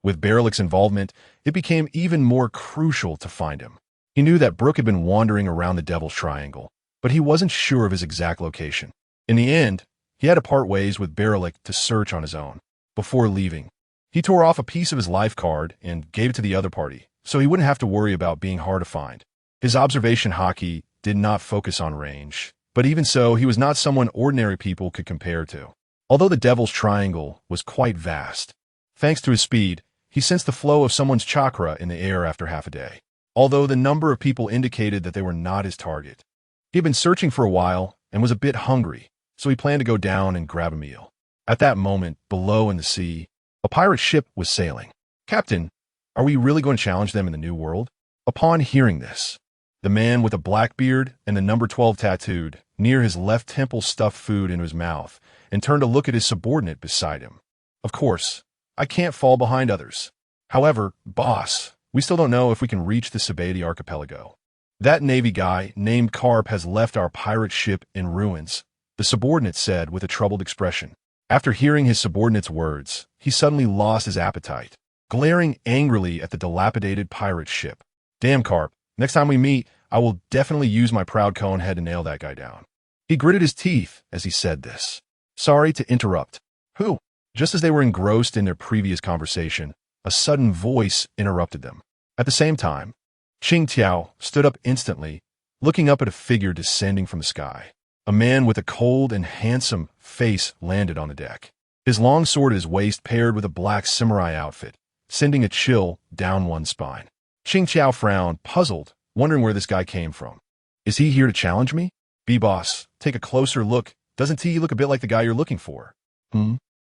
with Berilic's involvement, it became even more crucial to find him. He knew that Brook had been wandering around the Devil's Triangle, but he wasn't sure of his exact location. In the end, he had to part ways with Berilic to search on his own. Before leaving, he tore off a piece of his life card and gave it to the other party, so he wouldn't have to worry about being hard to find. His observation hockey did not focus on range, but even so, he was not someone ordinary people could compare to. Although the Devil's Triangle was quite vast, thanks to his speed, he sensed the flow of someone's chakra in the air after half a day. Although the number of people indicated that they were not his target. He had been searching for a while and was a bit hungry, so he planned to go down and grab a meal. At that moment, below in the sea, a pirate ship was sailing. "Captain, are we really going to challenge them in the New World?" Upon hearing this, the man with a black beard and the number 12 tattooed near his left temple stuffed food into his mouth and turned to look at his subordinate beside him. "Of course, I can't fall behind others. However, boss, we still don't know if we can reach the Second Archipelago. That Navy guy named Carp has left our pirate ship in ruins," the subordinate said with a troubled expression. After hearing his subordinate's words, he suddenly lost his appetite, glaring angrily at the dilapidated pirate ship. "Damn, Carp, next time we meet, I will definitely use my proud cone head to nail that guy down." He gritted his teeth as he said this. "Sorry to interrupt." "Who?" Just as they were engrossed in their previous conversation, a sudden voice interrupted them. At the same time, Qing Tiao stood up instantly, looking up at a figure descending from the sky. A man with a cold and handsome face landed on the deck. His long sword at his waist paired with a black samurai outfit, sending a chill down one's spine. Qing Tiao frowned, puzzled, wondering where this guy came from. "Is he here to challenge me?" "B-boss, take a closer look. Doesn't he look a bit like the guy you're looking for?"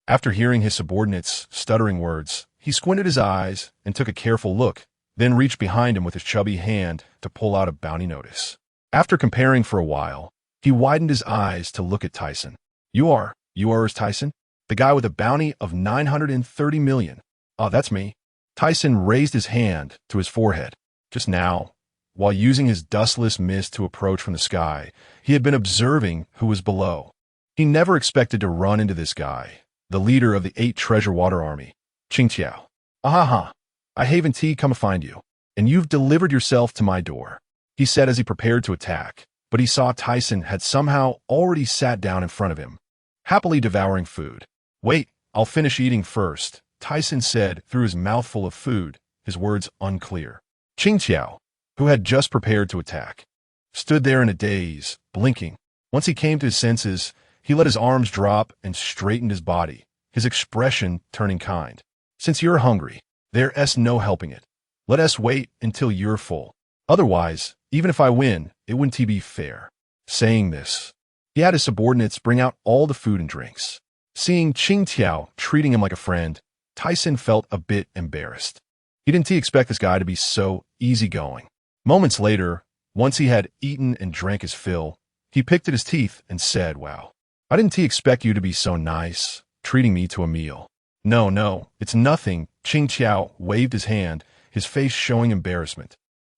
After hearing his subordinate's stuttering words, he squinted his eyes and took a careful look, then reached behind him with his chubby hand to pull out a bounty notice. After comparing for a while, he widened his eyes to look at Thiesen. You are Aurs Tisen? The guy with a bounty of 930 million. "Oh, that's me." Thiesen raised his hand to his forehead. Just now, while using his dustless mist to approach from the sky, he had been observing who was below. He never expected to run into this guy, the leader of the 8 Treasure Water Army, Qing Tiao. "Ahaha, I haven't come to find you, and you've delivered yourself to my door," he said as he prepared to attack, but he saw Thiesen had somehow already sat down in front of him, happily devouring food. "Wait, I'll finish eating first," Thiesen said through his mouthful of food, his words unclear. Qing Tiao, who had just prepared to attack, stood there in a daze, blinking. Once he came to his senses, he let his arms drop and straightened his body, his expression turning kind. "Since you're hungry, there's no helping it. Let us wait until you're full. Otherwise, even if I win, it wouldn't be fair." Saying this, he had his subordinates bring out all the food and drinks. Seeing Qing Tiao treating him like a friend, Thiesen felt a bit embarrassed. He didn't expect this guy to be so easygoing. Moments later, once he had eaten and drank his fill, he picked at his teeth and said, "Wow, I didn't expect you to be so nice, treating me to a meal." No, it's nothing." Qing Tiao waved his hand, his face showing embarrassment.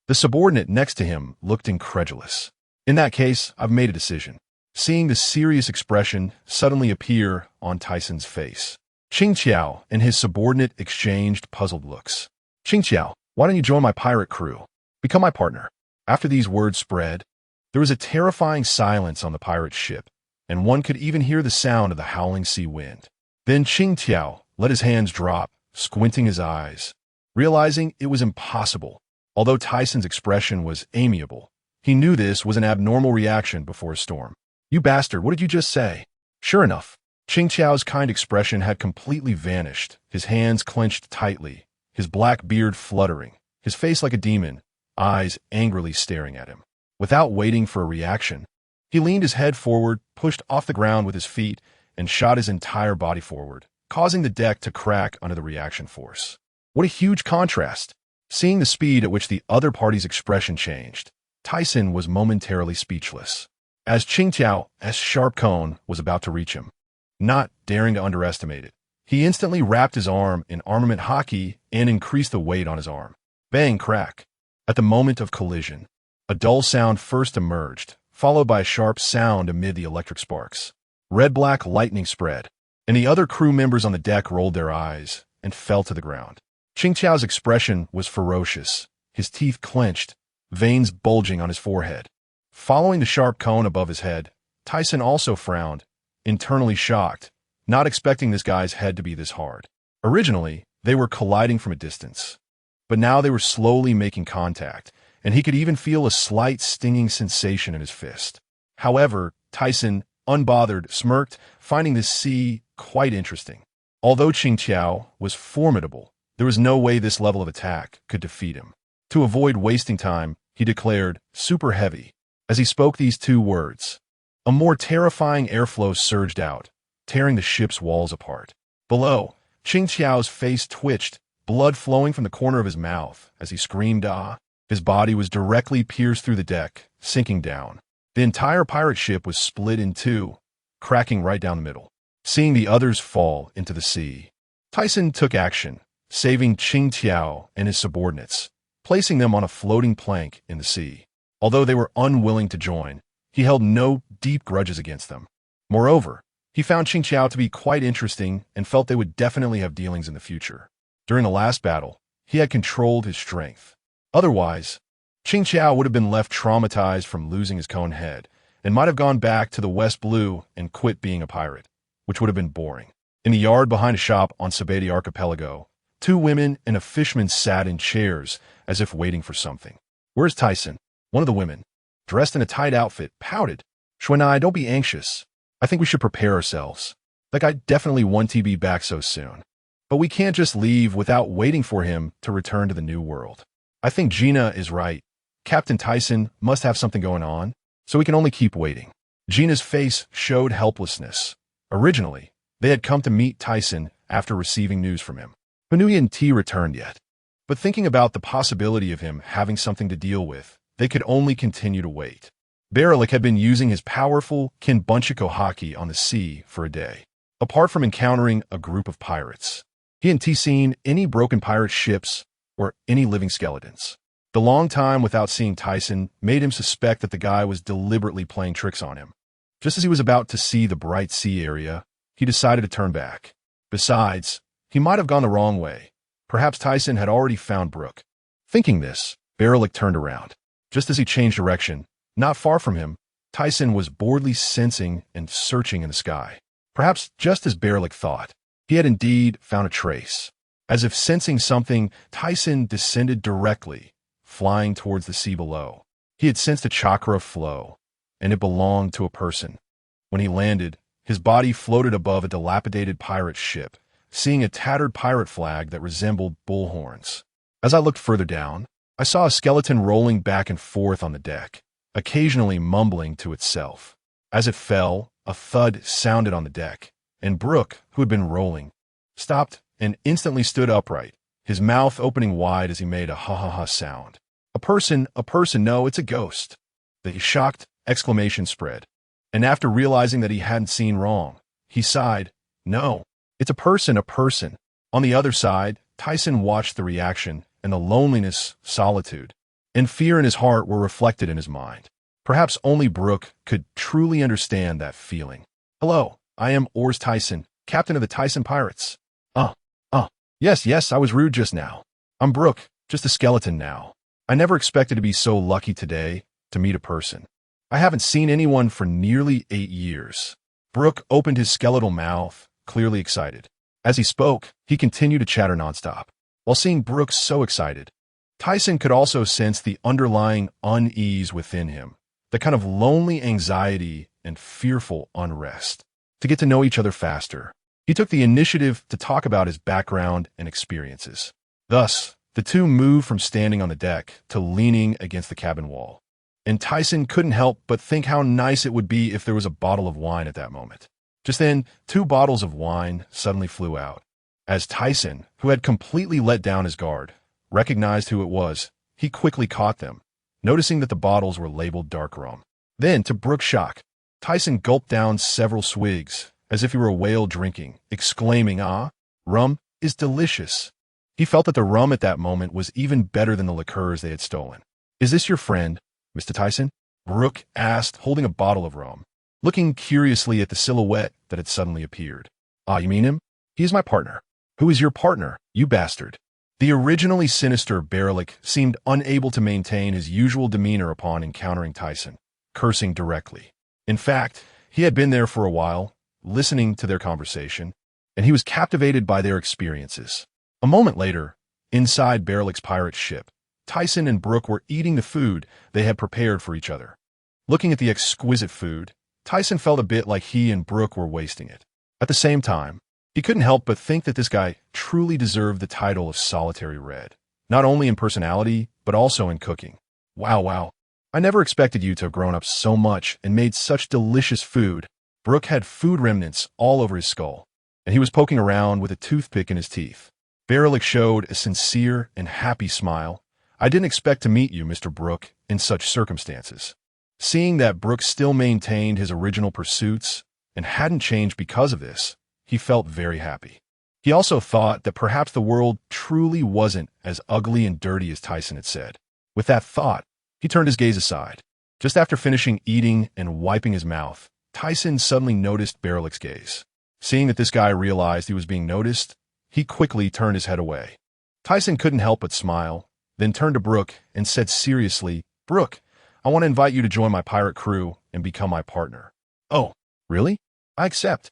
The subordinate next to him looked incredulous. "In that case, I've made a decision." Seeing the serious expression suddenly appear on Thiesen's face, Qing Tiao and his subordinate exchanged puzzled looks. "Qing Tiao, why don't you join my pirate crew? Become my partner." After these words spread, there was a terrifying silence on the pirate ship, and one could even hear the sound of the howling sea wind. Then Qingtiao let his hands drop, squinting his eyes, realizing it was impossible. Although Tyson's expression was amiable, he knew this was an abnormal reaction before a storm. "You bastard, what did you just say?" Sure enough, Qingtiao's kind expression had completely vanished, his hands clenched tightly, his black beard fluttering, his face like a demon, eyes angrily staring at him. Without waiting for a reaction, he leaned his head forward, pushed off the ground with his feet, and shot his entire body forward, causing the deck to crack under the reaction force. What a huge contrast! Seeing the speed at which the other party's expression changed, Tyesen was momentarily speechless. As Qingtiao's sharp cone was about to reach him, not daring to underestimate it, he instantly wrapped his arm in armament hockey and increased the weight on his arm. Bang, crack! At the moment of collision, a dull sound first emerged, followed by a sharp sound amid the electric sparks. Red-black lightning spread, and the other crew members on the deck rolled their eyes and fell to the ground. Qingtiao's expression was ferocious, his teeth clenched, veins bulging on his forehead. Following the sharp cone above his head, Tyesen also frowned, internally shocked, not expecting this guy's head to be this hard. Originally, they were colliding from a distance, but now they were slowly making contact, and he could even feel a slight stinging sensation in his fist. However, Tyesen, unbothered, smirked, finding this sea quite interesting. Although Qingtiao was formidable, there was no way this level of attack could defeat him. To avoid wasting time, he declared, "Super heavy." As he spoke these two words, a more terrifying airflow surged out, tearing the ship's walls apart. Below, Qingtiao's face twitched, blood flowing from the corner of his mouth as he screamed, "Ah!" His body was directly pierced through the deck, sinking down. The entire pirate ship was split in two, cracking right down the middle. Seeing the others fall into the sea, Tyesen took action, saving Qingtiao and his subordinates, placing them on a floating plank in the sea. Although they were unwilling to join, he held no deep grudges against them. Moreover, he found Qingtiao to be quite interesting and felt they would definitely have dealings in the future. During the last battle, he had controlled his strength. Otherwise, Qingtiao would have been left traumatized from losing his cone head and might have gone back to the West Blue and quit being a pirate, which would have been boring. In the yard behind a shop on Sabeti Archipelago, two women and a fisherman sat in chairs as if waiting for something. "Where's Tysen?" One of the women, dressed in a tight outfit, pouted. "Shuanai, don't be anxious. I think we should prepare ourselves. That guy definitely won't be back so soon. But we can't just leave without waiting for him to return to the new world. I think Gina is right. Captain Tysen must have something going on, so we can only keep waiting." Gina's face showed helplessness. Originally, they had come to meet Tysen after receiving news from him. Hanuya and T returned yet. But thinking about the possibility of him having something to deal with, they could only continue to wait. Berlik had been using his powerful Kinbunchiko hockey on the sea for a day. Apart from encountering a group of pirates, he hadn't seen any broken pirate ships or any living skeletons. The long time without seeing Tysen made him suspect that the guy was deliberately playing tricks on him. Just as he was about to see the bright sea area, he decided to turn back. Besides, he might have gone the wrong way. Perhaps Tysen had already found Brook. Thinking this, Berlik turned around. Just as he changed direction, not far from him, Tysen was boredly sensing and searching in the sky. Perhaps just as Berlik thought, he had indeed found a trace. As if sensing something, Tysen descended directly, flying towards the sea below. He had sensed a chakra flow, and it belonged to a person. When he landed, his body floated above a dilapidated pirate ship, seeing a tattered pirate flag that resembled bullhorns. As I looked further down, I saw a skeleton rolling back and forth on the deck, occasionally mumbling to itself. As it fell, a thud sounded on the deck, and Brook, who had been rolling, stopped and instantly stood upright, his mouth opening wide as he made a ha-ha-ha sound. A person, no, it's a ghost." The shocked exclamation spread, and after realizing that he hadn't seen wrong, he sighed, "No, it's a person. On the other side, Tysen watched the reaction, and the loneliness, solitude, and fear in his heart were reflected in his mind. Perhaps only Brook could truly understand that feeling. "Hello, I am Aurs Tisen, captain of the Tysen Pirates." Yes, I was rude just now. I'm Brook, just a skeleton now." I never expected to be so lucky today to meet a person. I haven't seen anyone for nearly 8 years. Brook opened his skeletal mouth, clearly excited. As he spoke, he continued to chatter nonstop. While seeing Brook so excited, Tyson could also sense the underlying unease within him, the kind of lonely anxiety and fearful unrest. To get to know each other faster, he took the initiative to talk about his background and experiences. Thus, the two moved from standing on the deck to leaning against the cabin wall. And Tyson couldn't help but think how nice it would be if there was a bottle of wine at that moment. Just then, 2 bottles of wine suddenly flew out. As Tyson, who had completely let down his guard, recognized who it was, he quickly caught them, noticing that the bottles were labeled dark rum. Then, to Brook's shock, Tyson gulped down several swigs, as if he were a whale drinking, exclaiming, "Ah, rum is delicious." He felt that the rum at that moment was even better than the liqueurs they had stolen. "Is this your friend, Mr. Tyson?" Brook asked, holding a bottle of rum, looking curiously at the silhouette that had suddenly appeared. "Ah, you mean him? He is my partner." "Who is your partner, you bastard?" The originally sinister Berlik seemed unable to maintain his usual demeanor upon encountering Tyson, cursing directly. In fact, he had been there for a while, listening to their conversation, and he was captivated by their experiences. A moment later, inside Berlik's pirate ship, Tyson and Brook were eating the food they had prepared for each other. Looking at the exquisite food, Tyson felt a bit like he and Brook were wasting it. At the same time, he couldn't help but think that this guy truly deserved the title of Solitary Red, not only in personality, but also in cooking. Wow. I never expected you to have grown up so much and made such delicious food." Brook had food remnants all over his skull, and he was poking around with a toothpick in his teeth. Berlik showed a sincere and happy smile. "I didn't expect to meet you, Mr. Brook, in such circumstances." Seeing that Brook still maintained his original pursuits and hadn't changed because of this, he felt very happy. He also thought that perhaps the world truly wasn't as ugly and dirty as Tyson had said. With that thought, he turned his gaze aside. Just after finishing eating and wiping his mouth, Tyson suddenly noticed Berlik's gaze. Seeing that this guy realized he was being noticed, he quickly turned his head away. Tyson couldn't help but smile, then turned to Brook and said seriously, "Brook, I want to invite you to join my pirate crew and become my partner." "Oh, really? I accept."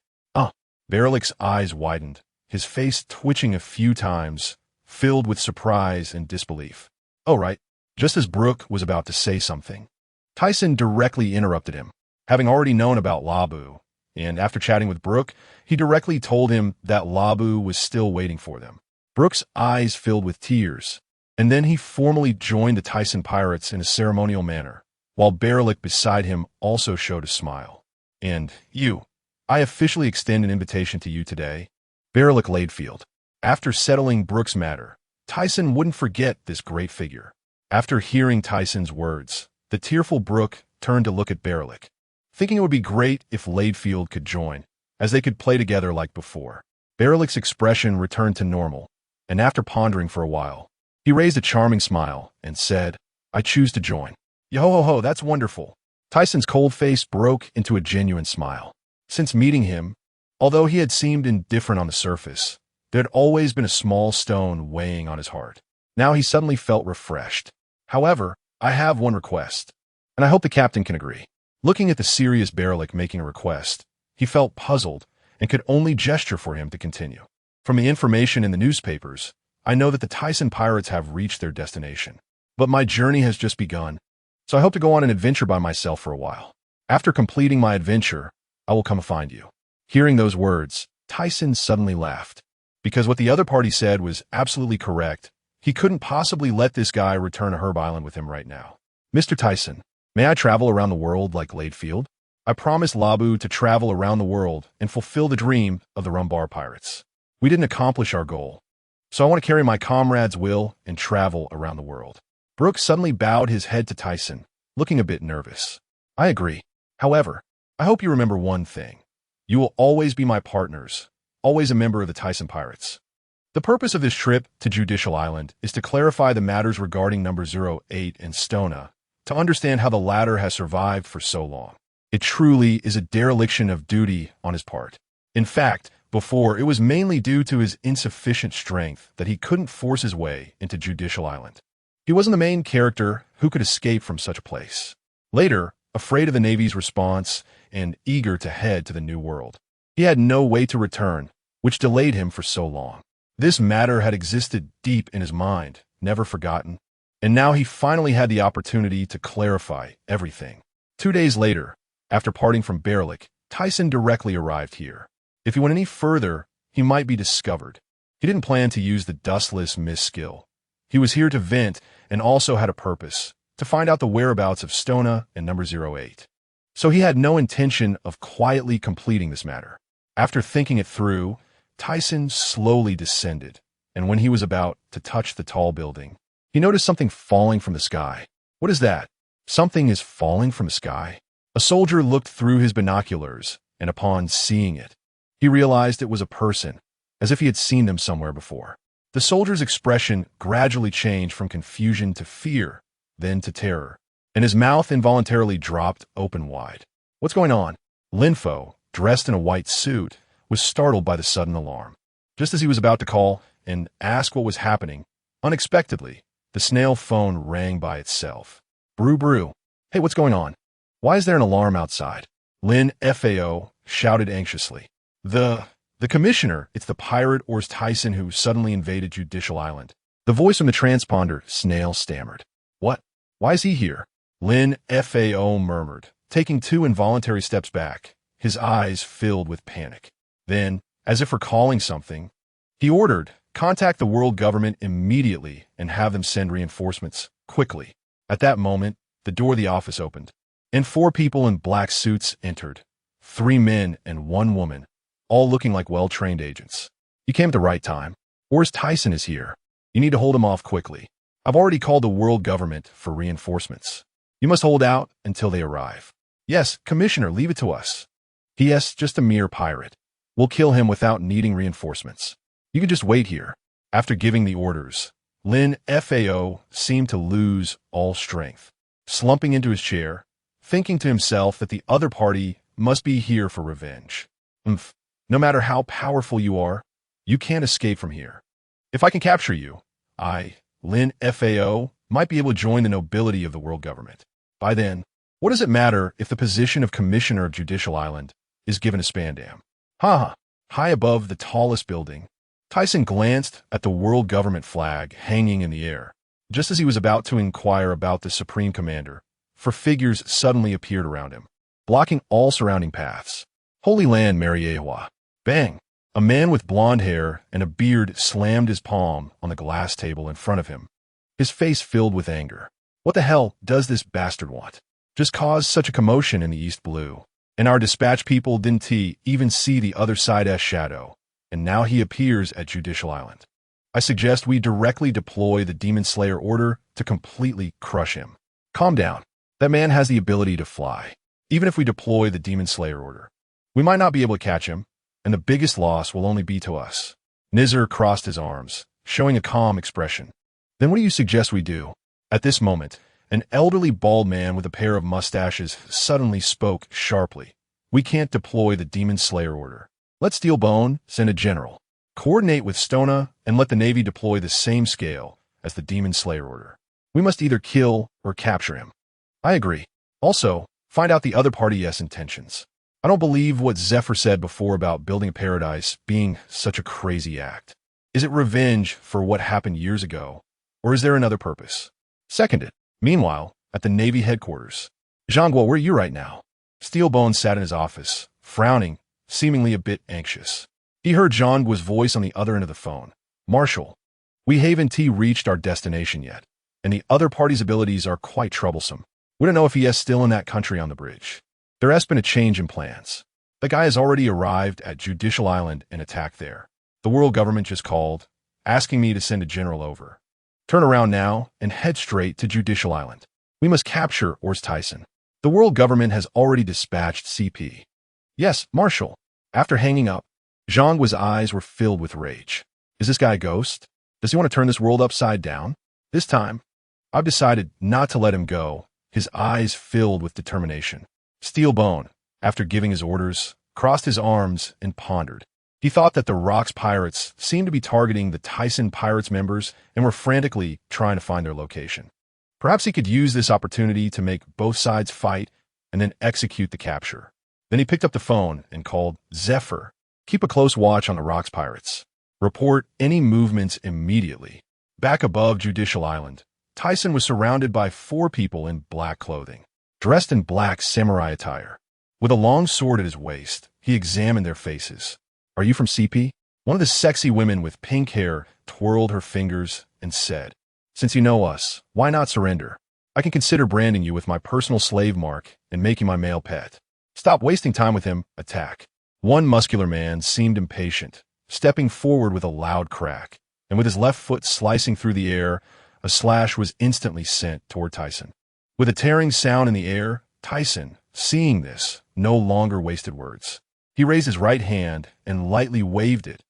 Berlik's eyes widened, his face twitching a few times, filled with surprise and disbelief. "Oh, right." Just as Brook was about to say something, Tyson directly interrupted him. Having already known about Labu, and after chatting with Brook, he directly told him that Labu was still waiting for them. Brook's eyes filled with tears, and then he formally joined the Tyson pirates in a ceremonial manner, while Berlik beside him also showed a smile. "And you, I officially extend an invitation to you today, Berlik Laidfield." After settling Brook's matter, Tyson wouldn't forget this great figure. After hearing Tyson's words, the tearful Brook turned to look at Berlik, thinking it would be great if Laidfield could join, as they could play together like before. Berlik's expression returned to normal, and after pondering for a while, he raised a charming smile and said, "I choose to join." "Yo-ho-ho, that's wonderful." Tyson's cold face broke into a genuine smile. Since meeting him, although he had seemed indifferent on the surface, there had always been a small stone weighing on his heart. Now he suddenly felt refreshed. "However, I have one request, and I hope the captain can agree." Looking at the serious Berlik making a request, he felt puzzled and could only gesture for him to continue. "From the information in the newspapers, I know that the Tyson pirates have reached their destination. But my journey has just begun, so I hope to go on an adventure by myself for a while. After completing my adventure, I will come find you." Hearing those words, Tyson suddenly laughed. Because what the other party said was absolutely correct, he couldn't possibly let this guy return to Herb Island with him right now. "Mr. Tyson, may I travel around the world like Laidfield? I promised Labu to travel around the world and fulfill the dream of the Rumbar pirates. We didn't accomplish our goal, so I want to carry my comrade's will and travel around the world." Brook suddenly bowed his head to Tyson, looking a bit nervous. "I agree. However, I hope you remember one thing. You will always be my partners, always a member of the Tyson Pirates." The purpose of this trip to Judicial Island is to clarify the matters regarding number 08 and Stona, to understand how the latter has survived for so long. It truly is a dereliction of duty on his part. In fact, before, it was mainly due to his insufficient strength that he couldn't force his way into Judicial Island. He wasn't the main character who could escape from such a place. Later, afraid of the Navy's response and eager to head to the New World, he had no way to return, which delayed him for so long. This matter had existed deep in his mind, never forgotten, and now he finally had the opportunity to clarify everything. 2 days later, after parting from Berlik, Thiesen directly arrived here. If he went any further, he might be discovered. He didn't plan to use the dustless miss skill. He was here to vent and also had a purpose, to find out the whereabouts of Stona and number 08. So he had no intention of quietly completing this matter. After thinking it through, Thiesen slowly descended, and when he was about to touch the tall building, he noticed something falling from the sky. What is that? Something is falling from the sky? A soldier looked through his binoculars, and upon seeing it, he realized it was a person, as if he had seen them somewhere before. The soldier's expression gradually changed from confusion to fear, then to terror, and his mouth involuntarily dropped open wide. What's going on? Linfo, dressed in a white suit, was startled by the sudden alarm. Just as he was about to call and ask what was happening, unexpectedly, the snail phone rang by itself. Brew brew. Hey, what's going on? Why is there an alarm outside? Lin FAO shouted anxiously. The commissioner, it's the pirate Aurs Tisen who suddenly invaded Judicial Island. The voice from the transponder, Snail, stammered. What? Why is he here? Lin FAO murmured, taking 2 involuntary steps back, his eyes filled with panic. Then, as if recalling something, he ordered, contact the world government immediately and have them send reinforcements, quickly. At that moment, the door of the office opened, and 4 people in black suits entered, 3 men and 1 woman, all looking like well-trained agents. You came at the right time. Aurs Tisen is here. You need to hold him off quickly. I've already called the world government for reinforcements. You must hold out until they arrive. Yes, Commissioner, leave it to us. P.S. Just a mere pirate. We'll kill him without needing reinforcements. You can just wait here. After giving the orders, Lin FAO seemed to lose all strength, slumping into his chair, thinking to himself that the other party must be here for revenge. No matter how powerful you are, you can't escape from here. If I can capture you, Lin FAO, might be able to join the nobility of the world government. By then, what does it matter if the position of Commissioner of Judicial Island is given a Spandam? High above the tallest building, Thiesen glanced at the world government flag hanging in the air. Just as he was about to inquire about the Supreme Commander, 4 figures suddenly appeared around him, blocking all surrounding paths. Holy Land, Mary Ahua. Bang! A man with blonde hair and a beard slammed his palm on the glass table in front of him, his face filled with anger. What the hell does this bastard want? Just caused such a commotion in the East Blue, and our dispatch people didn't even see the other side's shadow, and now he appears at Judicial Island. I suggest we directly deploy the Demon Slayer order to completely crush him. Calm down. That man has the ability to fly. Even if we deploy the Demon Slayer order, we might not be able to catch him, and the biggest loss will only be to us. Nizar crossed his arms, showing a calm expression. Then what do you suggest we do? At this moment, an elderly bald man with a pair of mustaches suddenly spoke sharply. We can't deploy the Demon Slayer order. Let Steel Bone send a general. Coordinate with Stona and let the Navy deploy the same scale as the Demon Slayer order. We must either kill or capture him. I agree. Also, find out the other party's intentions. I don't believe what Zephyr said before about building a paradise being such a crazy act. Is it revenge for what happened years ago, or is there another purpose? Seconded. Meanwhile, at the Navy headquarters, Zhangguo, where are you right now? Steelbone sat in his office, frowning, seemingly a bit anxious. He heard Zhangguo's voice on the other end of the phone. Marshal, we haven't reached our destination yet, and the other party's abilities are quite troublesome. We don't know if he is still in that country on the bridge. There has been a change in plans. The guy has already arrived at Judicial Island and attacked there. The world government just called, asking me to send a general over. Turn around now and head straight to Judicial Island. We must capture Aurs Tisen. The world government has already dispatched CP. Yes, Marshal. After hanging up, Zhangguo's eyes were filled with rage. Is this guy a ghost? Does he want to turn this world upside down? This time, I've decided not to let him go, his eyes filled with determination. Steelbone, after giving his orders, crossed his arms and pondered. He thought that the Rocks pirates seemed to be targeting the Tisen Pirates members and were frantically trying to find their location. Perhaps he could use this opportunity to make both sides fight and then execute the capture. Then he picked up the phone and called Zephyr. Keep a close watch on the Rocks pirates. Report any movements immediately. Back above Judicial Island, Thiesen was surrounded by 4 people in black clothing, dressed in black samurai attire. With a long sword at his waist, he examined their faces. Are you from CP? One of the sexy women with pink hair twirled her fingers and said, Since you know us, why not surrender? I can consider branding you with my personal slave mark and making my male pet. Stop wasting time with him, attack. One muscular man seemed impatient, stepping forward with a loud crack, and with his left foot slicing through the air, a slash was instantly sent toward Thiesen. With a tearing sound in the air, Thiesen, seeing this, no longer wasted words. He raised his right hand and lightly waved it,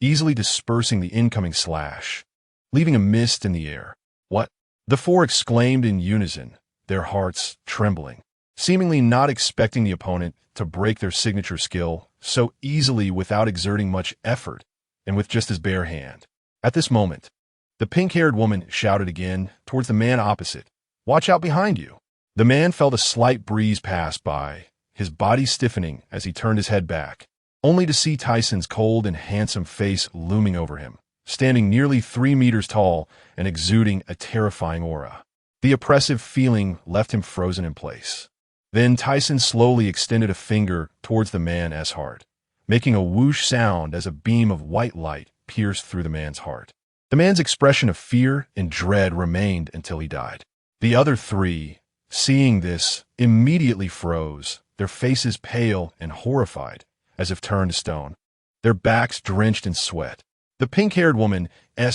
easily dispersing the incoming slash, leaving a mist in the air. What? The 4 exclaimed in unison, their hearts trembling, seemingly not expecting the opponent to break their signature skill so easily without exerting much effort and with just his bare hand. At this moment, the pink-haired woman shouted again towards the man opposite, Watch out behind you. The man felt a slight breeze pass by, his body stiffening as he turned his head back, only to see Thiesen's cold and handsome face looming over him, standing nearly 3 meters tall and exuding a terrifying aura. The oppressive feeling left him frozen in place. Then Thiesen slowly extended a finger towards the man's heart, making a whoosh sound as a beam of white light pierced through the man's heart. The man's expression of fear and dread remained until he died. The other 3, seeing this, immediately froze, their faces pale and horrified, as if turned to stone, their backs drenched in sweat. The pink-haired woman's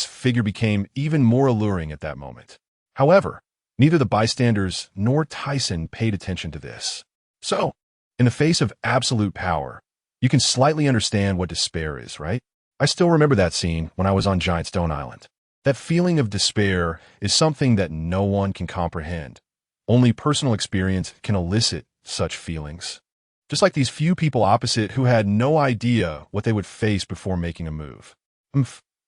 figure became even more alluring at that moment. However, neither the bystanders nor Thiesen paid attention to this. So, in the face of absolute power, you can slightly understand what despair is, right? I still remember that scene when I was on Giant Stone Island. That feeling of despair is something that no one can comprehend. Only personal experience can elicit such feelings. Just like these few people opposite who had no idea what they would face before making a move.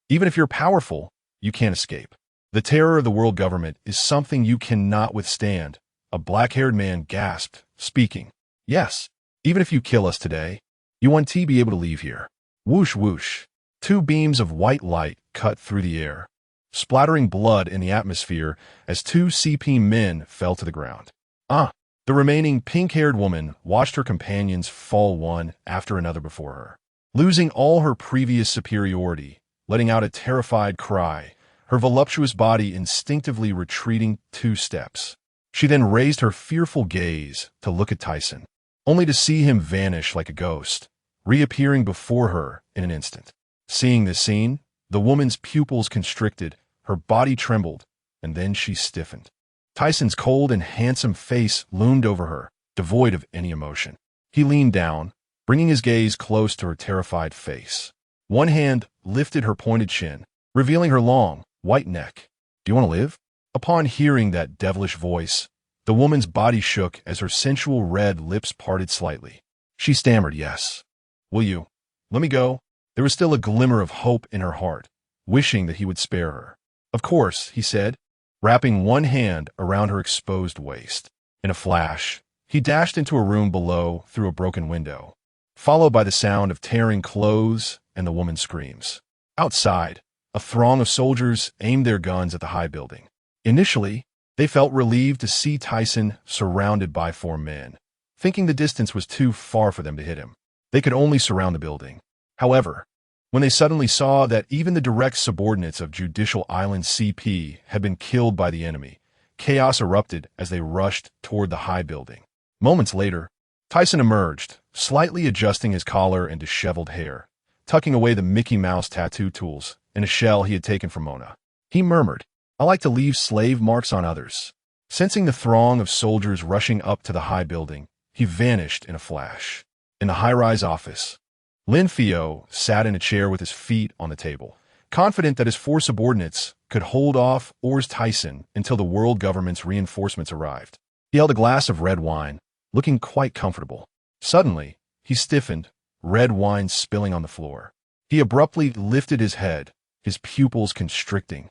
Even if you're powerful, you can't escape. The terror of the world government is something you cannot withstand. A black-haired man gasped, speaking. Yes, even if you kill us today, you won't be able to leave here. Whoosh, whoosh. 2 beams of white light cut through the air, splattering blood in the atmosphere as 2 CP men fell to the ground. The remaining pink-haired woman watched her companions fall one after another before her, losing all her previous superiority, letting out a terrified cry, her voluptuous body instinctively retreating 2 steps. She then raised her fearful gaze to look at Thiesen, only to see him vanish like a ghost, reappearing before her in an instant. Seeing this scene, the woman's pupils constricted, her body trembled, and then she stiffened. Thiesen's cold and handsome face loomed over her, devoid of any emotion. He leaned down, bringing his gaze close to her terrified face. One hand lifted her pointed chin, revealing her long, white neck. Do you want to live? Upon hearing that devilish voice, the woman's body shook as her sensual red lips parted slightly. She stammered, yes. Will you let me go? There was still a glimmer of hope in her heart, wishing that he would spare her. Of course, he said, wrapping one hand around her exposed waist. In a flash, he dashed into a room below through a broken window, followed by the sound of tearing clothes and the woman's screams. Outside, a throng of soldiers aimed their guns at the high building. Initially, they felt relieved to see Thiesen surrounded by 4 men, thinking the distance was too far for them to hit him. They could only surround the building. However, when they suddenly saw that even the direct subordinates of Judicial Island CP had been killed by the enemy, chaos erupted as they rushed toward the high building. Moments later, Thiesen emerged, slightly adjusting his collar and disheveled hair, tucking away the Mickey Mouse tattoo tools in a shell he had taken from Mona. He murmured, I like to leave slave marks on others. Sensing the throng of soldiers rushing up to the high building, he vanished in a flash. In the high-rise office, Lin Fio sat in a chair with his feet on the table, confident that his 4 subordinates could hold off Aurs Tisen until the world government's reinforcements arrived. He held a glass of red wine, looking quite comfortable. Suddenly, he stiffened, red wine spilling on the floor. He abruptly lifted his head, his pupils constricting,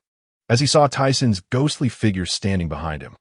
as he saw Tiesen's ghostly figure standing behind him.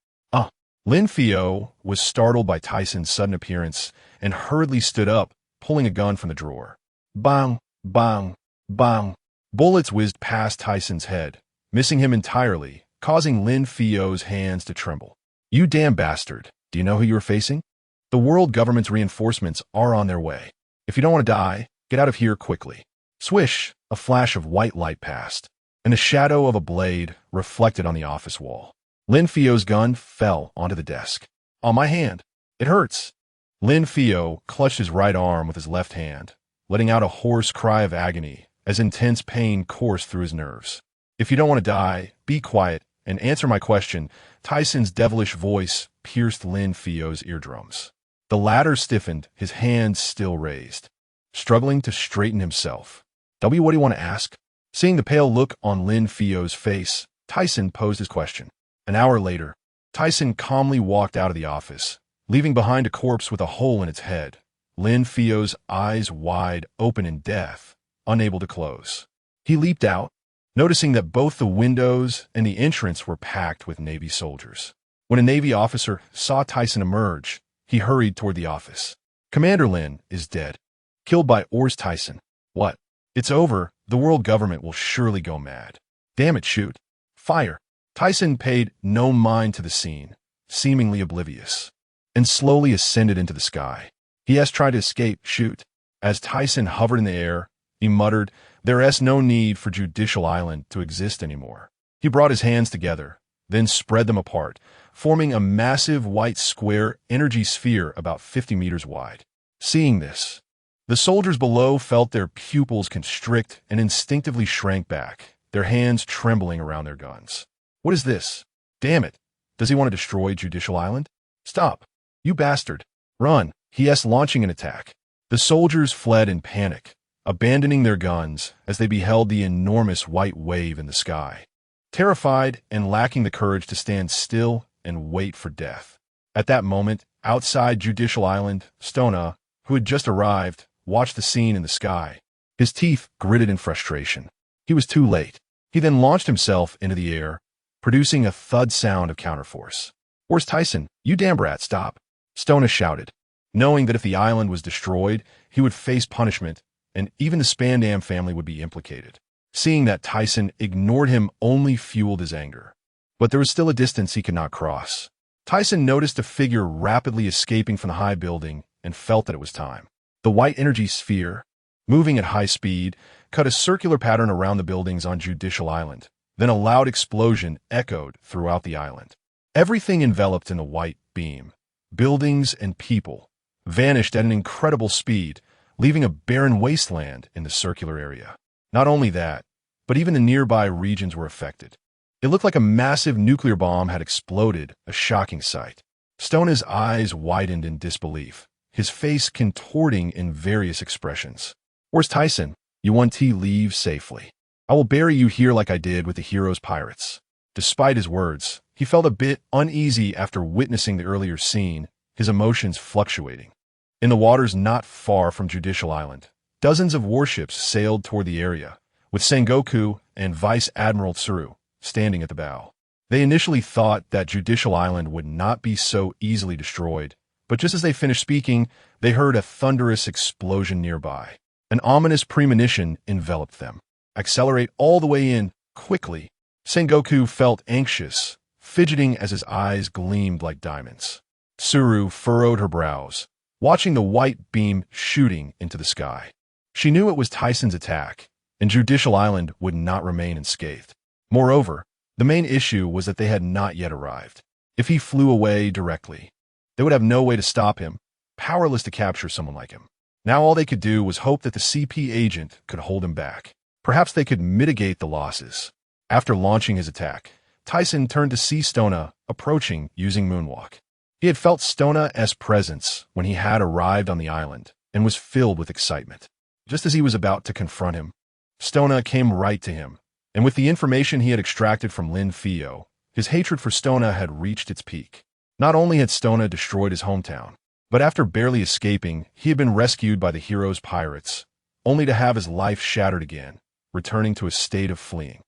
Lin Fio was startled by Tiesen's sudden appearance and hurriedly stood up, pulling a gun from the drawer. Bang, bang, bang. Bullets whizzed past Tiesen's head, missing him entirely, causing Lin Fio's hands to tremble. You damn bastard. Do you know who you are facing? The world government's reinforcements are on their way. If you don't want to die, get out of here quickly. Swish, a flash of white light passed, and the shadow of a blade reflected on the office wall. Lin Fio's gun fell onto the desk. On my hand. It hurts. Lin Fio clutched his right arm with his left hand, letting out a hoarse cry of agony as intense pain coursed through his nerves. If you don't want to die, be quiet and answer my question. Tiesen's devilish voice pierced Lin Fio's eardrums. The latter stiffened, his hands still raised, struggling to straighten himself. What do you want to ask? Seeing the pale look on Lin Fio's face, Tiesen posed his question. An hour later, Tiesen calmly walked out of the office, leaving behind a corpse with a hole in its head, Lin Fio's eyes wide open in death, unable to close. He leaped out, noticing that both the windows and the entrance were packed with Navy soldiers. When a Navy officer saw Tiesen emerge, he hurried toward the office. Commander Lin is dead, killed by Aurs Tisen. What? It's over. The world government will surely go mad. Damn it, shoot. Fire. Tiesen paid no mind to the scene, seemingly oblivious, and slowly ascended into the sky. He has tried to escape, shoot. As Tiesen hovered in the air, he muttered, there is no need for Judicial Island to exist anymore. He brought his hands together, then spread them apart, forming a massive white square energy sphere about 50 meters wide. Seeing this, the soldiers below felt their pupils constrict and instinctively shrank back, their hands trembling around their guns. What is this? Damn it. Does he want to destroy Judicial Island? Stop. You bastard. Run. He is launching an attack. The soldiers fled in panic, abandoning their guns as they beheld the enormous white wave in the sky, terrified and lacking the courage to stand still and wait for death. At that moment, outside Judicial Island, Stona, who had just arrived, watched the scene in the sky. His teeth gritted in frustration. He was too late. He then launched himself into the air, producing a thud sound of counterforce. Aurs Tisen, you damn brat, stop. Stona shouted, knowing that if the island was destroyed, he would face punishment, and even the Spandam family would be implicated. Seeing that Tiesen ignored him only fueled his anger. But there was still a distance he could not cross. Tiesen noticed a figure rapidly escaping from the high building and felt that it was time. The white energy sphere, moving at high speed, cut a circular pattern around the buildings on Judicial Island. Then a loud explosion echoed throughout the island. Everything enveloped in the white beam, buildings and people, vanished at an incredible speed, leaving a barren wasteland in the circular area. Not only that, but even the nearby regions were affected. It looked like a massive nuclear bomb had exploded, a shocking sight. Stona's eyes widened in disbelief, his face contorting in various expressions. Aurs Tisen, you want to leave safely. I will bury you here like I did with the hero's pirates. Despite his words, he felt a bit uneasy after witnessing the earlier scene, his emotions fluctuating. In the waters not far from Judicial Island, dozens of warships sailed toward the area, with Sengoku and Vice Admiral Tsuru standing at the bow. They initially thought that Judicial Island would not be so easily destroyed, but just as they finished speaking, they heard a thunderous explosion nearby. An ominous premonition enveloped them. Accelerate all the way in, quickly. Sengoku felt anxious, fidgeting as his eyes gleamed like diamonds. Tsuru furrowed her brows, watching the white beam shooting into the sky. She knew it was Tiesen's attack, and Judicial Island would not remain unscathed. Moreover, the main issue was that they had not yet arrived. If he flew away directly, they would have no way to stop him, powerless to capture someone like him. Now all they could do was hope that the CP agent could hold him back. Perhaps they could mitigate the losses. After launching his attack, Tiesen turned to see Stona approaching using Moonwalk. He had felt Stona's presence when he had arrived on the island and was filled with excitement. Just as he was about to confront him, Stona came right to him, and with the information he had extracted from Lin Fio, his hatred for Stona had reached its peak. Not only had Stona destroyed his hometown, but after barely escaping, he had been rescued by the hero's pirates, only to have his life shattered again, returning to a state of fleeing.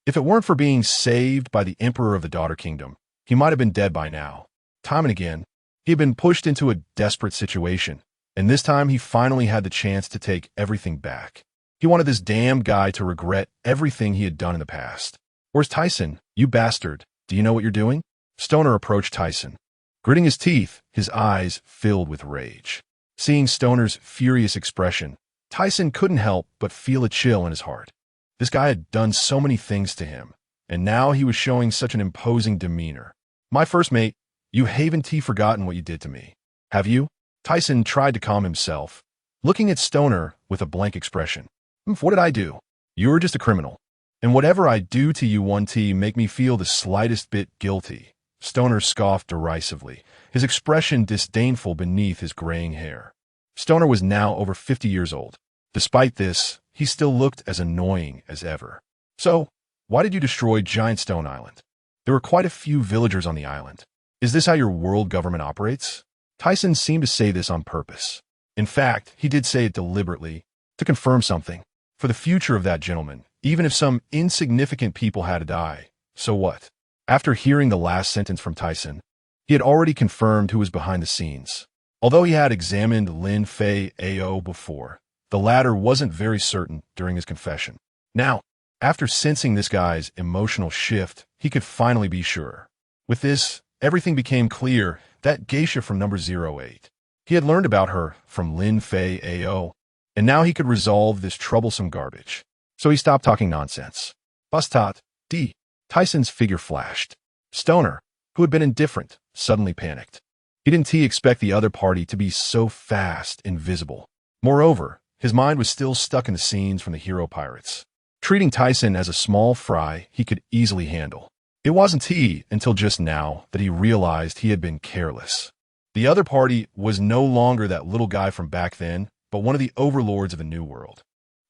If it weren't for being saved by the Emperor of the Daughter Kingdom, he might have been dead by now. Time and again, he had been pushed into a desperate situation, and this time he finally had the chance to take everything back. He wanted this damned guy to regret everything he had done in the past. Aurs Tisen, you bastard, do you know what you're doing? Stoner approached Thiesen. Gritting his teeth, his eyes filled with rage. Seeing Stoner's furious expression, Thiesen couldn't help but feel a chill in his heart. This guy had done so many things to him, and now he was showing such an imposing demeanor. My first mate, you haven't forgotten what you did to me, have you? Thiesen tried to calm himself, looking at Stoner with a blank expression. What did I do? You were just a criminal. And whatever I do to you 1T make me feel the slightest bit guilty. Stoner scoffed derisively, his expression disdainful beneath his graying hair. Stoner was now over 50 years old. Despite this, he still looked as annoying as ever. So, why did you destroy Giant Stone Island? There were quite a few villagers on the island. Is this how your world government operates? Thiesen seemed to say this on purpose. In fact, he did say it deliberately, to confirm something. For the future of that gentleman, even if some insignificant people had to die, so what? After hearing the last sentence from Thiesen, he had already confirmed who was behind the scenes. Although he had examined Lin Fei Ao before, the latter wasn't very certain during his confession. Now, after sensing this guy's emotional shift, he could finally be sure. With this, everything became clear. That geisha from number 08. He had learned about her from Lin Fei Ao, and now he could resolve this troublesome garbage. So he stopped talking nonsense. Bustat, D. Thiesen's figure flashed. Stoner, who had been indifferent, suddenly panicked. He didn't expect the other party to be so fast and visible. Moreover, his mind was still stuck in the scenes from the hero pirates. Treating Thiesen as a small fry he could easily handle. It wasn't until just now that he realized he had been careless. The other party was no longer that little guy from back then, but one of the overlords of a new world.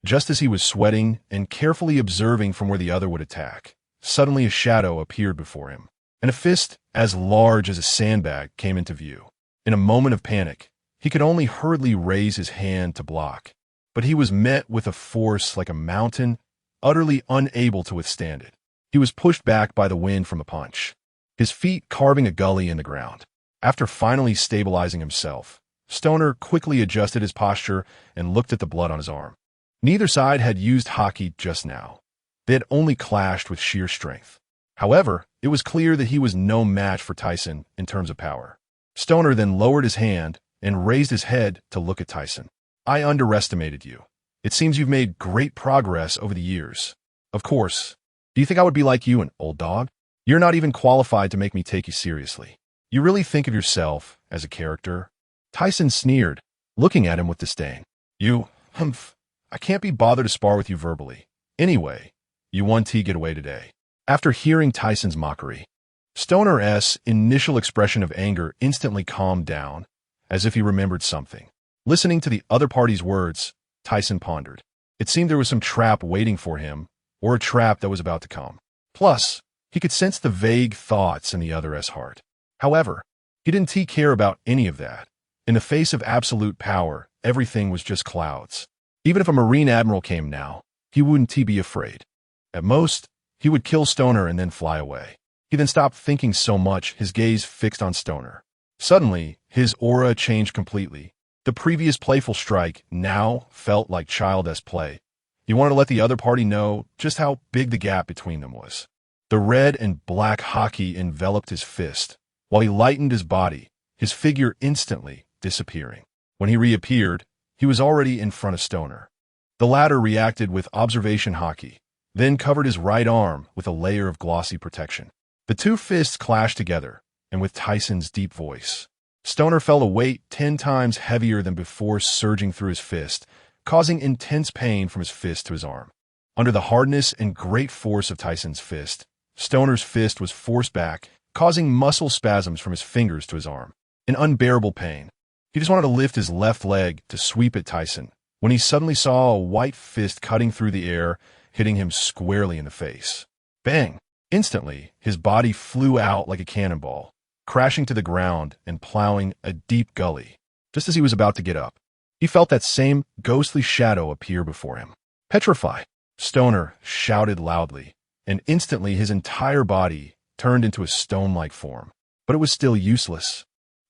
Just as he was sweating and carefully observing from where the other would attack, suddenly a shadow appeared before him, and a fist as large as a sandbag came into view. In a moment of panic, he could only hurriedly raise his hand to block, but he was met with a force like a mountain, utterly unable to withstand it. He was pushed back by the wind from a punch, his feet carving a gully in the ground. After finally stabilizing himself, Stoner quickly adjusted his posture and looked at the blood on his arm. Neither side had used hockey just now. They had only clashed with sheer strength. However, it was clear that he was no match for Thiesen in terms of power. Stoner then lowered his hand and raised his head to look at Thiesen. I underestimated you. It seems you've made great progress over the years. Of course. Do you think I would be like you, an old dog? You're not even qualified to make me take you seriously. You really think of yourself as a character? Thiesen sneered, looking at him with disdain. You, I can't be bothered to spar with you verbally. Anyway, you 1T get away today. After hearing Thiesen's mockery, Stoner's initial expression of anger instantly calmed down, as if he remembered something. Listening to the other party's words, Thiesen pondered. It seemed there was some trap waiting for him, or a trap that was about to come. Plus, he could sense the vague thoughts in the other's heart. However, he didn't care about any of that. In the face of absolute power, everything was just clouds. Even if a Marine Admiral came now, he wouldn't be afraid. At most, he would kill Stoner and then fly away. He then stopped thinking so much, his gaze fixed on Stoner. Suddenly, his aura changed completely. The previous playful strike now felt like childish play. He wanted to let the other party know just how big the gap between them was. The red and black hockey enveloped his fist, while he lightened his body, his figure instantly disappearing. When he reappeared, he was already in front of Stoner. The latter reacted with observation hockey, then covered his right arm with a layer of glossy protection. The two fists clashed together, and with Thiesen's deep voice, Stoner felt a weight 10 times heavier than before surging through his fist, causing intense pain from his fist to his arm. Under the hardness and great force of Thiesen's fist, Stoner's fist was forced back, causing muscle spasms from his fingers to his arm. An unbearable pain. He just wanted to lift his left leg to sweep at Thiesen, when he suddenly saw a white fist cutting through the air, hitting him squarely in the face. Bang! Instantly, his body flew out like a cannonball, crashing to the ground and plowing a deep gully. Just as he was about to get up, He felt that same ghostly shadow appear before him. Petrify! Stoner shouted loudly, and instantly his entire body turned into a stone-like form. But it was still useless.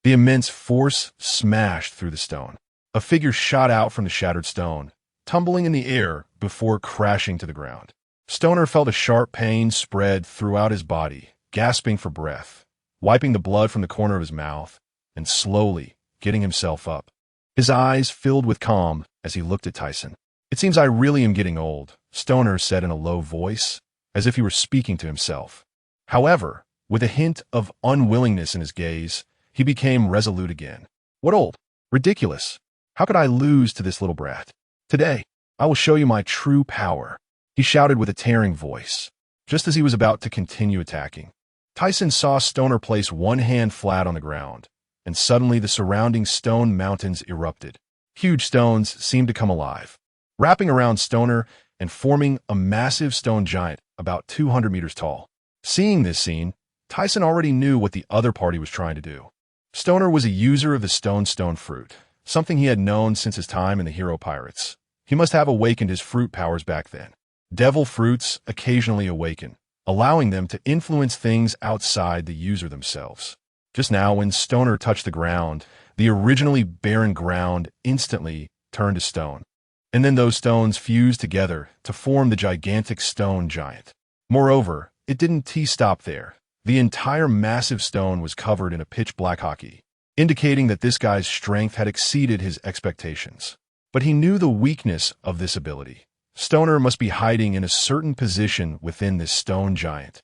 The immense force smashed through the stone. A figure shot out from the shattered stone, tumbling in the air before crashing to the ground. Stoner felt a sharp pain spread throughout his body, gasping for breath, wiping the blood from the corner of his mouth, and slowly getting himself up. His eyes filled with calm as he looked at Thiesen. "It seems I really am getting old," Stoner said in a low voice, as if he were speaking to himself. However, with a hint of unwillingness in his gaze, he became resolute again. "What old? Ridiculous. How could I lose to this little brat? Today, I will show you my true power," he shouted with a tearing voice, just as he was about to continue attacking. Thiesen saw Stoner place one hand flat on the ground, and suddenly the surrounding stone mountains erupted. Huge stones seemed to come alive, wrapping around Stoner and forming a massive stone giant about 200 meters tall. Seeing this scene, Thiesen already knew what the other party was trying to do. Stoner was a user of the stone fruit, something he had known since his time in the Hero Pirates. He must have awakened his fruit powers back then. Devil fruits occasionally awaken, allowing them to influence things outside the user themselves. Just now, when Stoner touched the ground, the originally barren ground instantly turned to stone. And then those stones fused together to form the gigantic stone giant. Moreover, it didn't stop there. The entire massive stone was covered in a pitch-black hockey, indicating that this guy's strength had exceeded his expectations. But he knew the weakness of this ability. Stoner must be hiding in a certain position within this stone giant,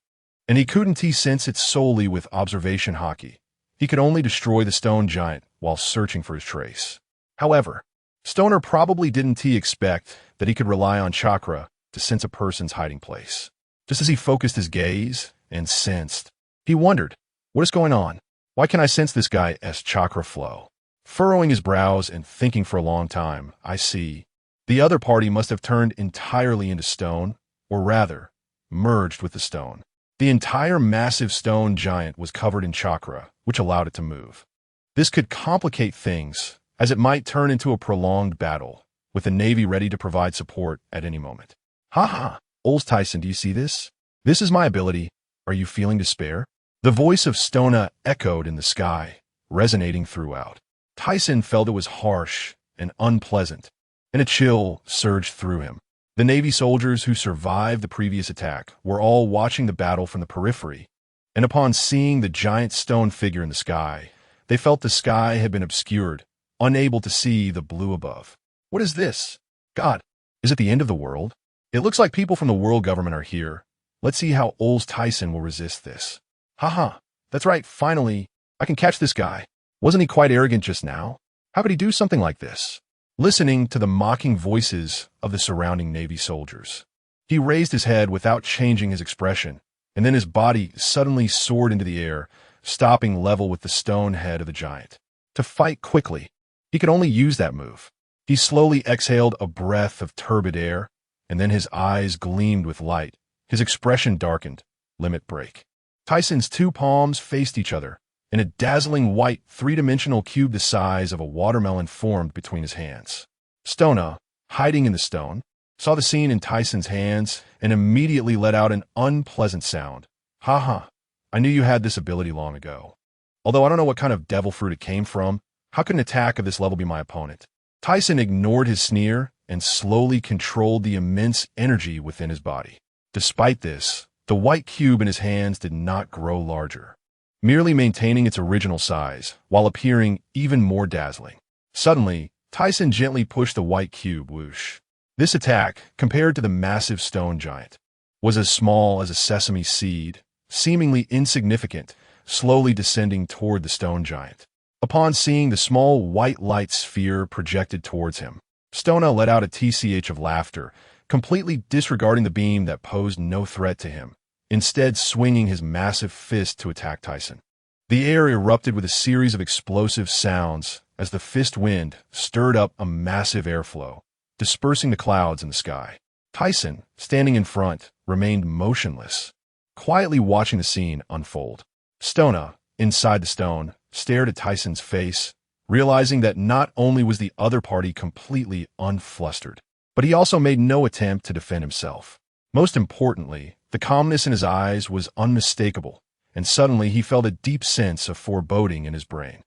and he couldn't sense it solely with observation hockey. He could only destroy the stone giant while searching for his trace. However, Stoner probably didn't expect that he could rely on chakra to sense a person's hiding place. Just as he focused his gaze and sensed, he wondered, what is going on? Why can I sense this guy's chakra flow? Furrowing his brows and thinking for a long time, I see. The other party must have turned entirely into stone, or rather, merged with the stone. The entire massive stone giant was covered in chakra, which allowed it to move. This could complicate things, as it might turn into a prolonged battle, with the Navy ready to provide support at any moment. "Ha! Aurs Tisen, do you see this? This is my ability. Are you feeling despair?" The voice of Stoner echoed in the sky, resonating throughout. Thiesen felt it was harsh and unpleasant, and a chill surged through him. The Navy soldiers who survived the previous attack were all watching the battle from the periphery, and upon seeing the giant stone figure in the sky, they felt the sky had been obscured, unable to see the blue above. "What is this? God, is it the end of the world? It looks like people from the world government are here. Let's see how Aurs Tisen will resist this." "Haha, that's right, finally, I can catch this guy. Wasn't he quite arrogant just now? How could he do something like this?" Listening to the mocking voices of the surrounding Navy soldiers, he raised his head without changing his expression, and then his body suddenly soared into the air, stopping level with the stone head of the giant. To fight quickly, he could only use that move. He slowly exhaled a breath of turbid air, and then his eyes gleamed with light. His expression darkened. Limit break. Thiesen's two palms faced each other, and a dazzling white three-dimensional cube the size of a watermelon formed between his hands. Stoner, hiding in the stone, saw the scene in Thiesen's hands and immediately let out an unpleasant sound. "Haha, I knew you had this ability long ago. Although I don't know what kind of devil fruit it came from, how could an attack of this level be my opponent?" Thiesen ignored his sneer and slowly controlled the immense energy within his body. Despite this, the white cube in his hands did not grow larger, merely maintaining its original size while appearing even more dazzling. Suddenly, Thiesen gently pushed the white cube whoosh. This attack, compared to the massive stone giant, was as small as a sesame seed, seemingly insignificant, slowly descending toward the stone giant. Upon seeing the small white light sphere projected towards him, Stoner let out a tch of laughter, completely disregarding the beam that posed no threat to him, instead swinging his massive fist to attack Thiesen. The air erupted with a series of explosive sounds as the fist wind stirred up a massive airflow, dispersing the clouds in the sky. Thiesen, standing in front, remained motionless, quietly watching the scene unfold. Stoner, inside the stone, stared at Thiesen's face, realizing that not only was the other party completely unflustered, but he also made no attempt to defend himself. Most importantly, the calmness in his eyes was unmistakable, and suddenly he felt a deep sense of foreboding in his brain.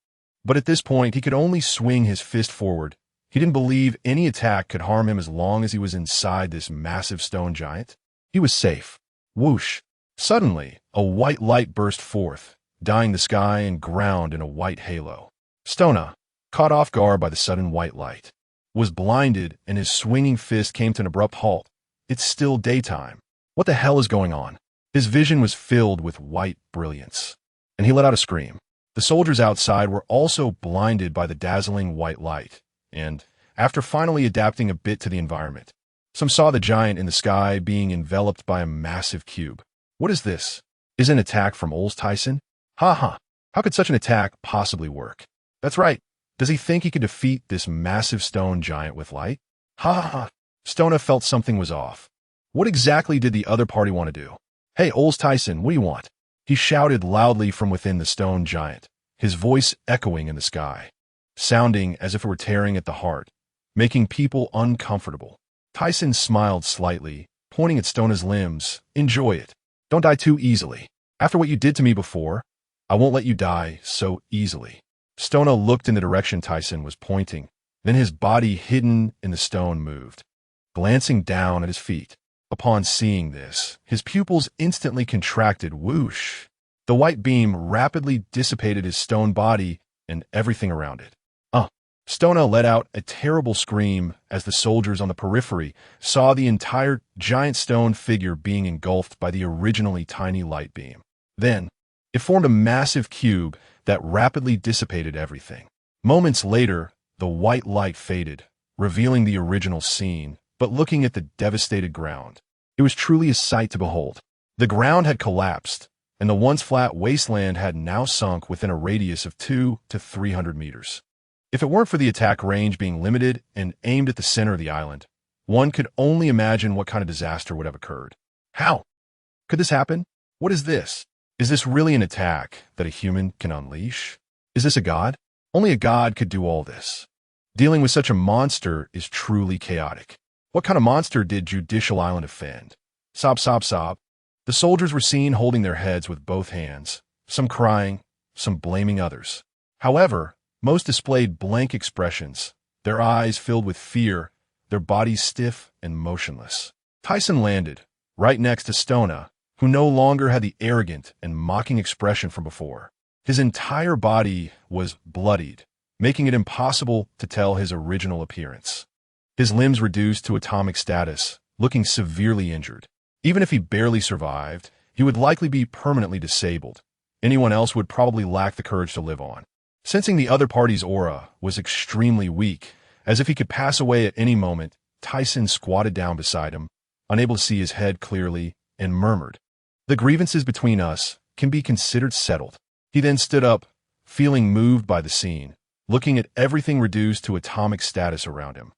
But at this point, he could only swing his fist forward. He didn't believe any attack could harm him as long as he was inside this massive stone giant. He was safe. Whoosh! Suddenly, a white light burst forth, dyeing the sky and ground in a white halo. Stona, caught off guard by the sudden white light, was blinded, and his swinging fist came to an abrupt halt. It's still daytime. What the hell is going on? His vision was filled with white brilliance, and he let out a scream. The soldiers outside were also blinded by the dazzling white light, and, after finally adapting a bit to the environment, some saw the giant in the sky being enveloped by a massive cube. What is this? Is it an attack from Aurs Tisen? Ha ha! How could such an attack possibly work? That's right. Does he think he could defeat this massive stone giant with light? Ha ha ha! Stona felt something was off. What exactly did the other party want to do? Hey, Aurs Tisen, what do you want? He shouted loudly from within the stone giant, his voice echoing in the sky, sounding as if it were tearing at the heart, making people uncomfortable. Thiesen smiled slightly, pointing at Stona's limbs. Enjoy it. Don't die too easily. After what you did to me before, I won't let you die so easily. Stona looked in the direction Thiesen was pointing. Then his body hidden in the stone moved, glancing down at his feet. Upon seeing this, his pupils instantly contracted. Whoosh! The white beam rapidly dissipated his stone body and everything around it. Stona let out a terrible scream as the soldiers on the periphery saw the entire giant stone figure being engulfed by the originally tiny light beam. Then, it formed a massive cube that rapidly dissipated everything. Moments later, the white light faded, revealing the original scene, but looking at the devastated ground, it was truly a sight to behold. The ground had collapsed, and the once flat wasteland had now sunk within a radius of 200 to 300 meters. If it weren't for the attack range being limited and aimed at the center of the island, one could only imagine what kind of disaster would have occurred. How could this happen? What is this? Is this really an attack that a human can unleash? Is this a god? Only a god could do all this. Dealing with such a monster is truly chaotic. What kind of monster did Judicial Island offend? Sob, sob, sob. The soldiers were seen holding their heads with both hands, some crying, some blaming others. However, most displayed blank expressions, their eyes filled with fear, their bodies stiff and motionless. Thiesen landed, right next to Stona, who no longer had the arrogant and mocking expression from before. His entire body was bloodied, making it impossible to tell his original appearance. His limbs reduced to atomic status, looking severely injured. Even if he barely survived, he would likely be permanently disabled. Anyone else would probably lack the courage to live on. Sensing the other party's aura was extremely weak, as if he could pass away at any moment, Thiesen squatted down beside him, unable to see his head clearly, and murmured, "The grievances between us can be considered settled." He then stood up, feeling moved by the scene, looking at everything reduced to atomic status around him.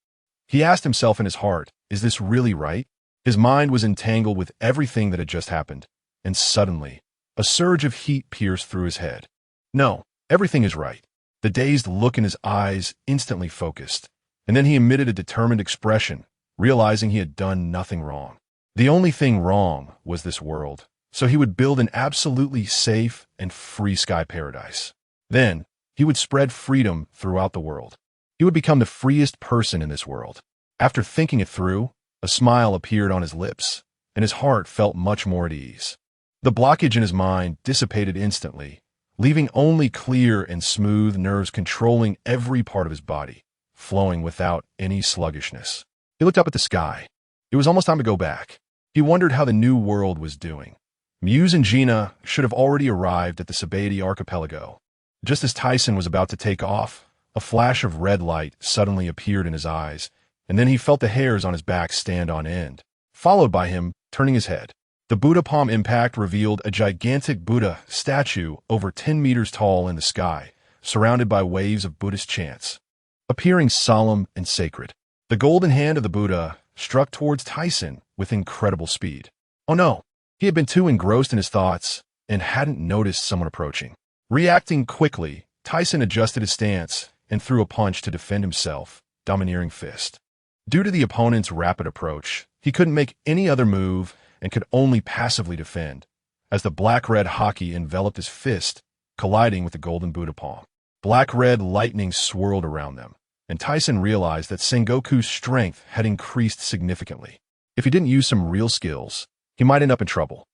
He asked himself in his heart, is this really right? His mind was entangled with everything that had just happened, and suddenly, a surge of heat pierced through his head. No, everything is right. The dazed look in his eyes instantly focused, and then he emitted a determined expression, realizing he had done nothing wrong. The only thing wrong was this world, so he would build an absolutely safe and free sky paradise. Then, he would spread freedom throughout the world. He would become the freest person in this world. After thinking it through, a smile appeared on his lips, and his heart felt much more at ease. The blockage in his mind dissipated instantly, leaving only clear and smooth nerves controlling every part of his body, flowing without any sluggishness. He looked up at the sky. It was almost time to go back. He wondered how the new world was doing. Muse and Gina should have already arrived at the Sabaody archipelago. Just as Thiesen was about to take off, a flash of red light suddenly appeared in his eyes, and then he felt the hairs on his back stand on end, followed by him turning his head. The Buddha palm impact revealed a gigantic Buddha statue over 10 meters tall in the sky, surrounded by waves of Buddhist chants, appearing solemn and sacred. The golden hand of the Buddha struck towards Thiesen with incredible speed. Oh no! He had been too engrossed in his thoughts and hadn't noticed someone approaching. Reacting quickly, Thiesen adjusted his stance and threw a punch to defend himself, domineering fist. Due to the opponent's rapid approach, he couldn't make any other move and could only passively defend, as the black-red hockey enveloped his fist, colliding with the golden Buddha palm. Black-red lightning swirled around them, and Tisen realized that Sengoku's strength had increased significantly. If he didn't use some real skills, he might end up in trouble.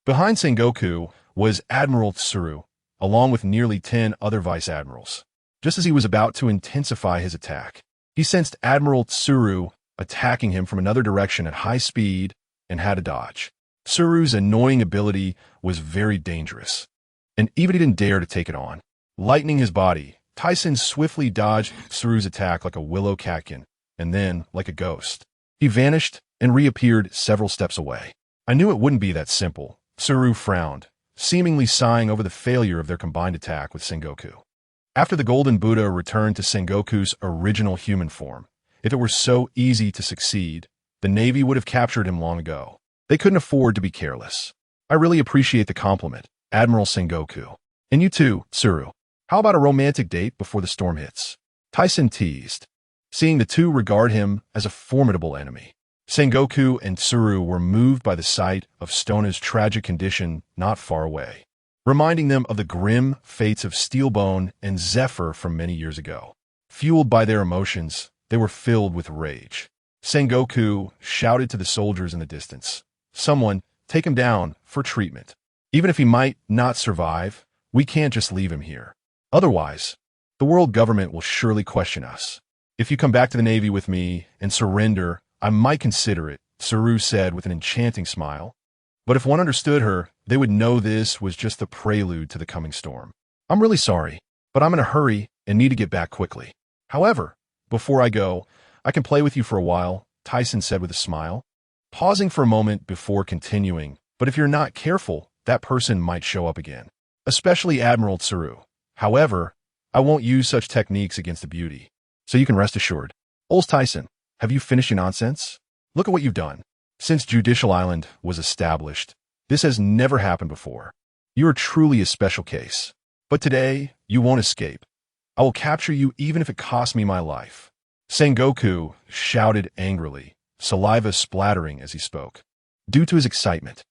Behind Sengoku was Admiral Tsuru, along with nearly 10 other vice-admirals. Just as he was about to intensify his attack, he sensed Admiral Tsuru attacking him from another direction at high speed and had to dodge. Tsuru's annoying ability was very dangerous, and even he didn't dare to take it on. Lightening his body, Tisen swiftly dodged Tsuru's attack like a willow catkin, and then, like a ghost, he vanished and reappeared several steps away. I knew it wouldn't be that simple. Tsuru frowned, seemingly sighing over the failure of their combined attack with Sengoku. After the Golden Buddha returned to Sengoku's original human form, if it were so easy to succeed, the Navy would have captured him long ago. They couldn't afford to be careless. I really appreciate the compliment, Admiral Sengoku. And you too, Tsuru. How about a romantic date before the storm hits? Tisen teased, seeing the two regard him as a formidable enemy. Sengoku and Tsuru were moved by the sight of Stona's tragic condition not far away, reminding them of the grim fates of Steelbone and Zephyr from many years ago. Fueled by their emotions, they were filled with rage. Sengoku shouted to the soldiers in the distance, "Someone, take him down for treatment. Even if he might not survive, we can't just leave him here. Otherwise, the world government will surely question us. If you come back to the Navy with me and surrender, I might consider it," Tsuru said with an enchanting smile. But if one understood her, they would know this was just the prelude to the coming storm. "I'm really sorry, but I'm in a hurry and need to get back quickly. However, before I go, I can play with you for a while," Tisen said with a smile, pausing for a moment before continuing. "But if you're not careful, that person might show up again, especially Admiral Tsuru. However, I won't use such techniques against the beauty, so you can rest assured." "Aurs Tisen, have you finished your nonsense? Look at what you've done. Since Judicial Island was established, this has never happened before. You are truly a special case. But today, you won't escape. I will capture you even if it costs me my life." Sengoku shouted angrily, saliva splattering as he spoke. Due to his excitement,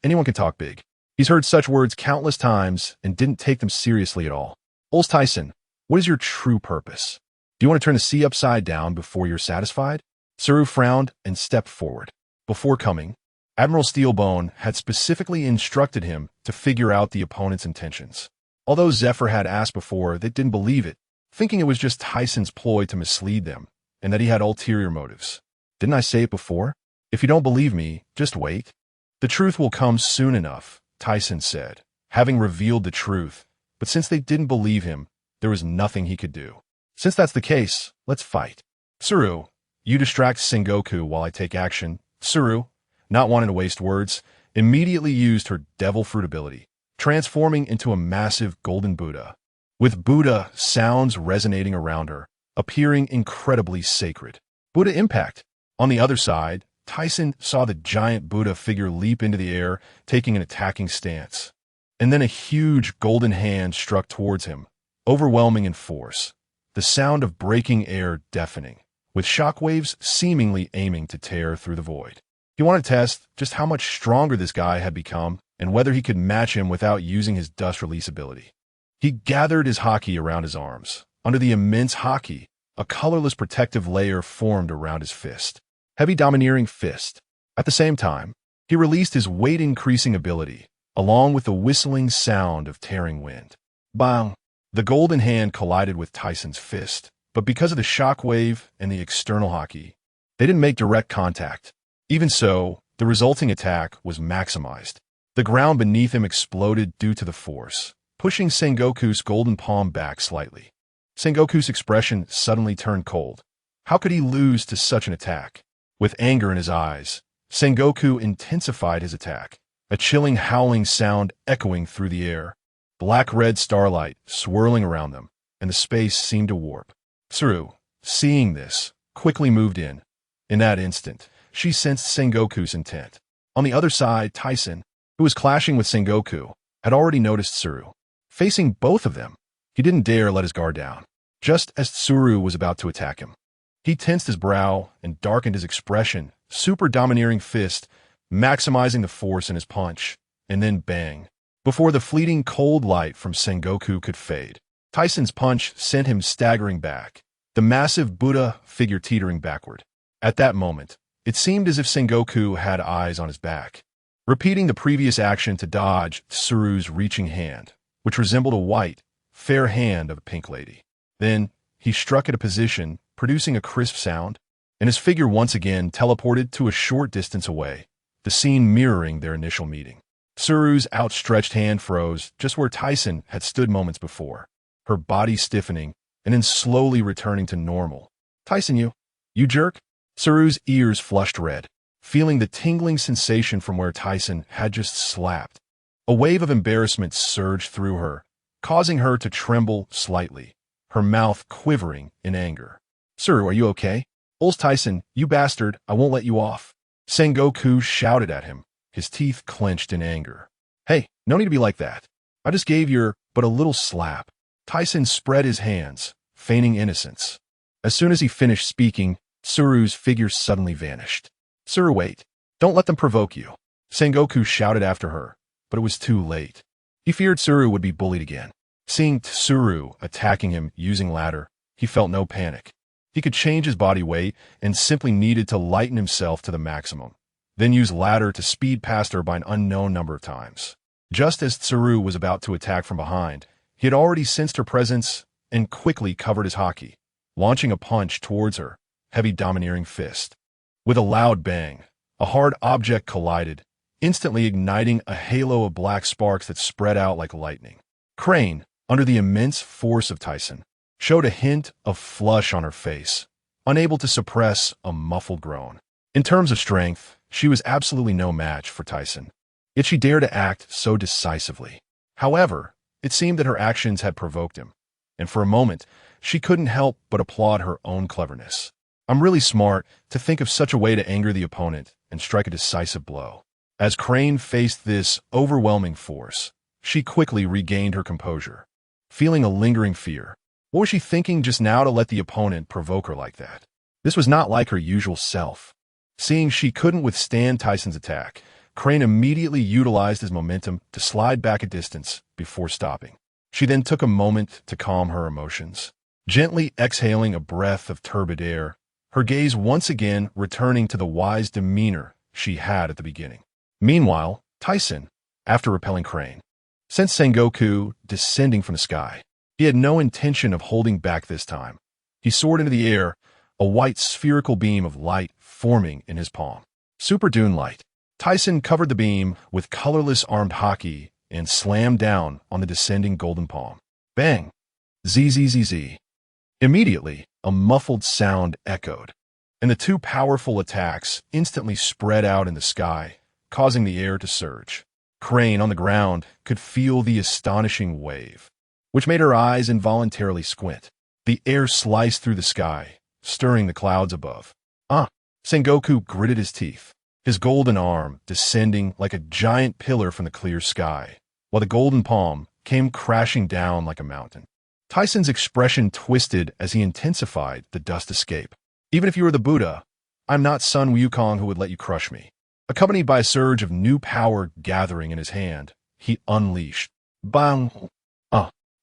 anyone can talk big. He's heard such words countless times and didn't take them seriously at all. "Aurs Tisen, what is your true purpose? Do you want to turn the sea upside down before you're satisfied?" Tsuru frowned and stepped forward. Before coming, Admiral Steelbone had specifically instructed him to figure out the opponent's intentions. Although Zephyr had asked before, they didn't believe it, thinking it was just Tisen's ploy to mislead them, and that he had ulterior motives. "Didn't I say it before? If you don't believe me, just wait. The truth will come soon enough," Tisen said, having revealed the truth, but since they didn't believe him, there was nothing he could do. "Since that's the case, let's fight. Tsuru, you distract Sengoku while I take action." Tsuru, not wanting to waste words, immediately used her devil fruit ability, transforming into a massive golden Buddha, with Buddha sounds resonating around her, appearing incredibly sacred. Buddha impact. On the other side, Tisen saw the giant Buddha figure leap into the air, taking an attacking stance. And then a huge golden hand struck towards him, overwhelming in force, the sound of breaking air deafening, with shockwaves seemingly aiming to tear through the void. He wanted to test just how much stronger this guy had become and whether he could match him without using his dust release ability. He gathered his haki around his arms. Under the immense haki, a colorless protective layer formed around his fist. Heavy domineering fist. At the same time, he released his weight-increasing ability, along with the whistling sound of tearing wind. Bang! The golden hand collided with Tisen's fist, but because of the shock wave and the external haki, they didn't make direct contact. Even so, the resulting attack was maximized. The ground beneath him exploded due to the force, pushing Sengoku's golden palm back slightly. Sengoku's expression suddenly turned cold. How could he lose to such an attack? With anger in his eyes, Sengoku intensified his attack, a chilling howling sound echoing through the air. Black-red starlight swirling around them, and the space seemed to warp. Tsuru, seeing this, quickly moved in. In that instant, she sensed Sengoku's intent. On the other side, Tisen, who was clashing with Sengoku, had already noticed Tsuru. Facing both of them, he didn't dare let his guard down. just as Tsuru was about to attack him. He tensed his brow and darkened his expression, super domineering fist, maximizing the force in his punch, and then bang. Before the fleeting cold light from Sengoku could fade, Taisen's punch sent him staggering back, the massive Buddha figure teetering backward. At that moment, it seemed as if Sengoku had eyes on his back, repeating the previous action to dodge Tsuru's reaching hand, which resembled a white, fair hand of a pink lady. Then, he struck at a position, producing a crisp sound, and his figure once again teleported to a short distance away, the scene mirroring their initial meeting. Tsuru's outstretched hand froze just where Taisen had stood moments before, her body stiffening and then slowly returning to normal. Taisen, you jerk? Tsuru's ears flushed red, feeling the tingling sensation from where Taisen had just slapped. A wave of embarrassment surged through her, causing her to tremble slightly, her mouth quivering in anger. Tsuru, are you okay? Aurs Tisen, you bastard, I won't let you off. Sengoku shouted at him, his teeth clenched in anger. Hey, no need to be like that. I just gave your but a little slap. Taisen spread his hands, feigning innocence. As soon as he finished speaking, Tsuru's figure suddenly vanished. Tsuru, wait. Don't let them provoke you. Sengoku shouted after her, but it was too late. He feared Tsuru would be bullied again. Seeing Tsuru attacking him using ladder, he felt no panic. He could change his body weight and simply needed to lighten himself to the maximum, then use ladder to speed past her by an unknown number of times. Just as Tsuru was about to attack from behind, he had already sensed her presence and quickly covered his haki, launching a punch towards her, heavy domineering fist. With a loud bang, a hard object collided, instantly igniting a halo of black sparks that spread out like lightning. Crane, under the immense force of Taisen, showed a hint of flush on her face, unable to suppress a muffled groan. In terms of strength, she was absolutely no match for Taisen, yet she dared to act so decisively. However, it seemed that her actions had provoked him, and for a moment, she couldn't help but applaud her own cleverness. I'm really smart to think of such a way to anger the opponent and strike a decisive blow. As Crane faced this overwhelming force, she quickly regained her composure, feeling a lingering fear. What was she thinking just now to let the opponent provoke her like that? This was not like her usual self. Seeing she couldn't withstand Taisen's attack, Crane immediately utilized his momentum to slide back a distance before stopping. She then took a moment to calm her emotions, gently exhaling a breath of turbid air, her gaze once again returning to the wise demeanor she had at the beginning. Meanwhile, Taisen, after repelling Crane, sensed Sengoku descending from the sky. He had no intention of holding back this time. He soared into the air, a white spherical beam of light forming in his palm. Super Dune light. Taisen covered the beam with colorless armed haki and slammed down on the descending golden palm. Bang! Zzz. Immediately, a muffled sound echoed, and the two powerful attacks instantly spread out in the sky, causing the air to surge. Crane on the ground could feel the astonishing wave, which made her eyes involuntarily squint. The air sliced through the sky, stirring the clouds above. Sengoku gritted his teeth, his golden arm descending like a giant pillar from the clear sky, while the golden palm came crashing down like a mountain. Taisen's expression twisted as he intensified the dust escape. Even if you were the Buddha, I'm not Sun Wukong who would let you crush me. Accompanied by a surge of new power gathering in his hand, he unleashed. Bang!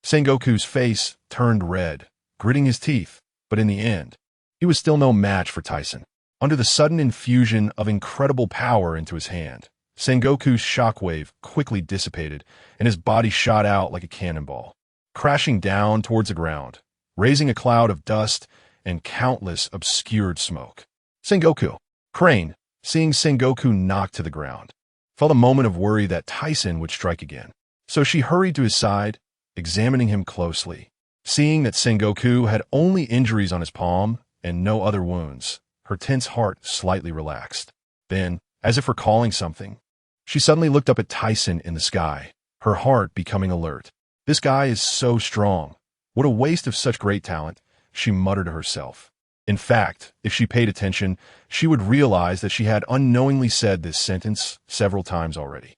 Sengoku's face turned red, gritting his teeth, but in the end, he was still no match for Taisen. Under the sudden infusion of incredible power into his hand, Sengoku's shockwave quickly dissipated, and his body shot out like a cannonball, crashing down towards the ground, raising a cloud of dust and countless obscured smoke. Sengoku. Crane, seeing Sengoku knocked to the ground, felt a moment of worry that Taisen would strike again. So she hurried to his side, examining him closely. Seeing that Sengoku had only injuries on his palm and no other wounds, her tense heart slightly relaxed. Then, as if recalling something, she suddenly looked up at Taisen in the sky, her heart becoming alert. This guy is so strong. What a waste of such great talent, she muttered to herself. In fact, if she paid attention, she would realize that she had unknowingly said this sentence several times already.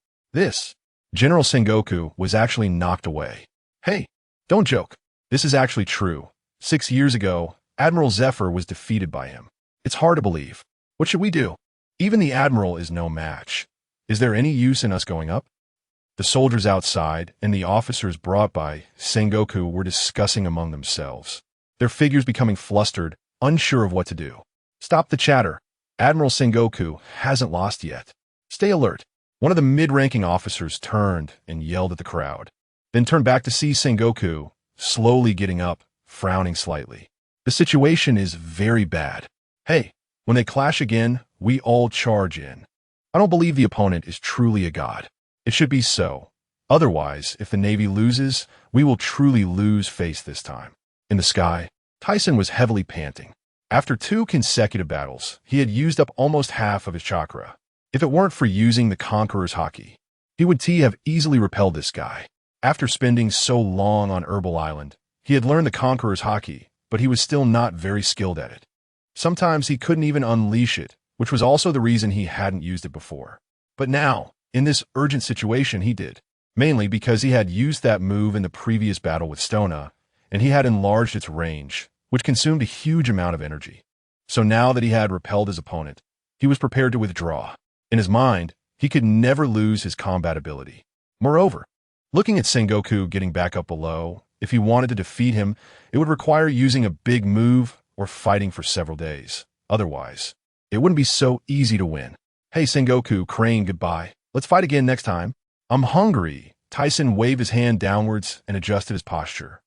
General Sengoku was actually knocked away. Hey, don't joke. This is actually true. 6 years ago, Admiral Zephyr was defeated by him. It's hard to believe. What should we do? Even the Admiral is no match. Is there any use in us going up? The soldiers outside and the officers brought by Sengoku were discussing among themselves, their figures becoming flustered, unsure of what to do. Stop the chatter. Admiral Sengoku hasn't lost yet. Stay alert. One of the mid-ranking officers turned and yelled at the crowd, then turned back to see Sengoku, slowly getting up, frowning slightly. The situation is very bad. Hey, when they clash again, we all charge in. I don't believe the opponent is truly a god. It should be so. Otherwise, if the Navy loses, we will truly lose face this time. In the sky, Thiesen was heavily panting. After 2 consecutive battles, he had used up almost half of his chakra. If it weren't for using the Conqueror's Haki, he would have easily repelled this guy. After spending so long on Herbal Island, he had learned the Conqueror's Haki, but he was still not very skilled at it. Sometimes he couldn't even unleash it, which was also the reason he hadn't used it before. But now, in this urgent situation, he did, mainly because he had used that move in the previous battle with Stona, and he had enlarged its range, which consumed a huge amount of energy. So now that he had repelled his opponent, he was prepared to withdraw. In his mind, he could never lose his combat ability. Moreover, looking at Sengoku getting back up below, if he wanted to defeat him, it would require using a big move or fighting for several days. Otherwise, it wouldn't be so easy to win. Hey Sengoku, Crane, goodbye. Let's fight again next time. I'm hungry. Thiesen waved his hand downwards and adjusted his posture,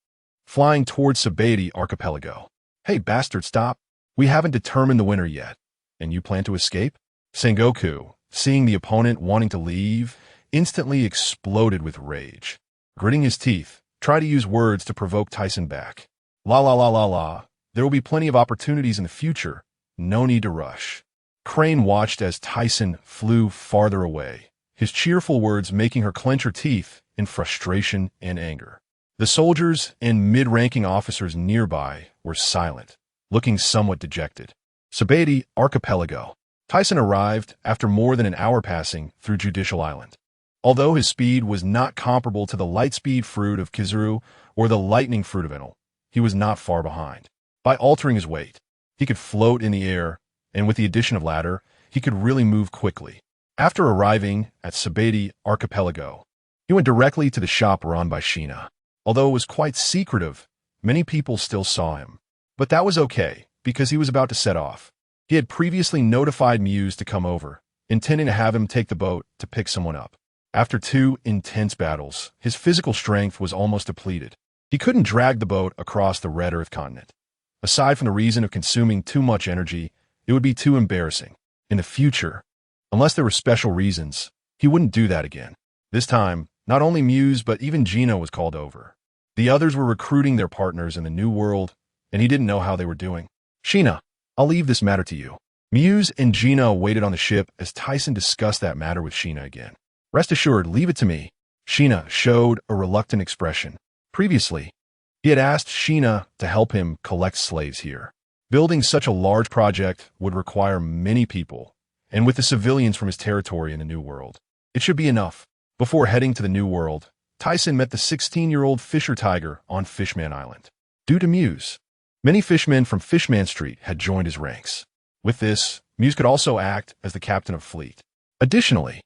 flying towards Sabeti Archipelago. Hey bastard, stop. We haven't determined the winner yet. And you plan to escape? Sengoku, seeing the opponent wanting to leave, instantly exploded with rage. Gritting his teeth, tried to use words to provoke Thiesen back. La la la la la. There will be plenty of opportunities in the future. No need to rush. Crane watched as Thiesen flew farther away, his cheerful words making her clench her teeth in frustration and anger. The soldiers and mid-ranking officers nearby were silent, looking somewhat dejected. Sabeti Archipelago. Thiesen arrived after more than an hour passing through Judicial Island. Although his speed was not comparable to the light-speed fruit of Kizaru or the lightning fruit of Enel, he was not far behind. By altering his weight, he could float in the air, and with the addition of ladder, he could really move quickly. After arriving at Sabeti Archipelago, he went directly to the shop run by Sheena. Although it was quite secretive, many people still saw him. But that was okay, because he was about to set off. He had previously notified Muse to come over, intending to have him take the boat to pick someone up. After 2 intense battles, his physical strength was almost depleted. He couldn't drag the boat across the Red Earth continent. Aside from the reason of consuming too much energy, it would be too embarrassing. In the future, unless there were special reasons, he wouldn't do that again. This time, not only Muse but even Gina was called over. The others were recruiting their partners in the new world, and he didn't know how they were doing. Sheena, I'll leave this matter to you. Muse and Gina waited on the ship as Thiesen discussed that matter with Sheena again. Rest assured, leave it to me. Sheena showed a reluctant expression. Previously, he had asked Sheena to help him collect slaves here. Building such a large project would require many people, and with the civilians from his territory in the New World, it should be enough. Before heading to the New World, Thiesen met the 16-year-old Fisher Tiger on Fishman Island. Due to Muse, many fishmen from Fishman Street had joined his ranks. With this, Muse could also act as the captain of fleet. Additionally,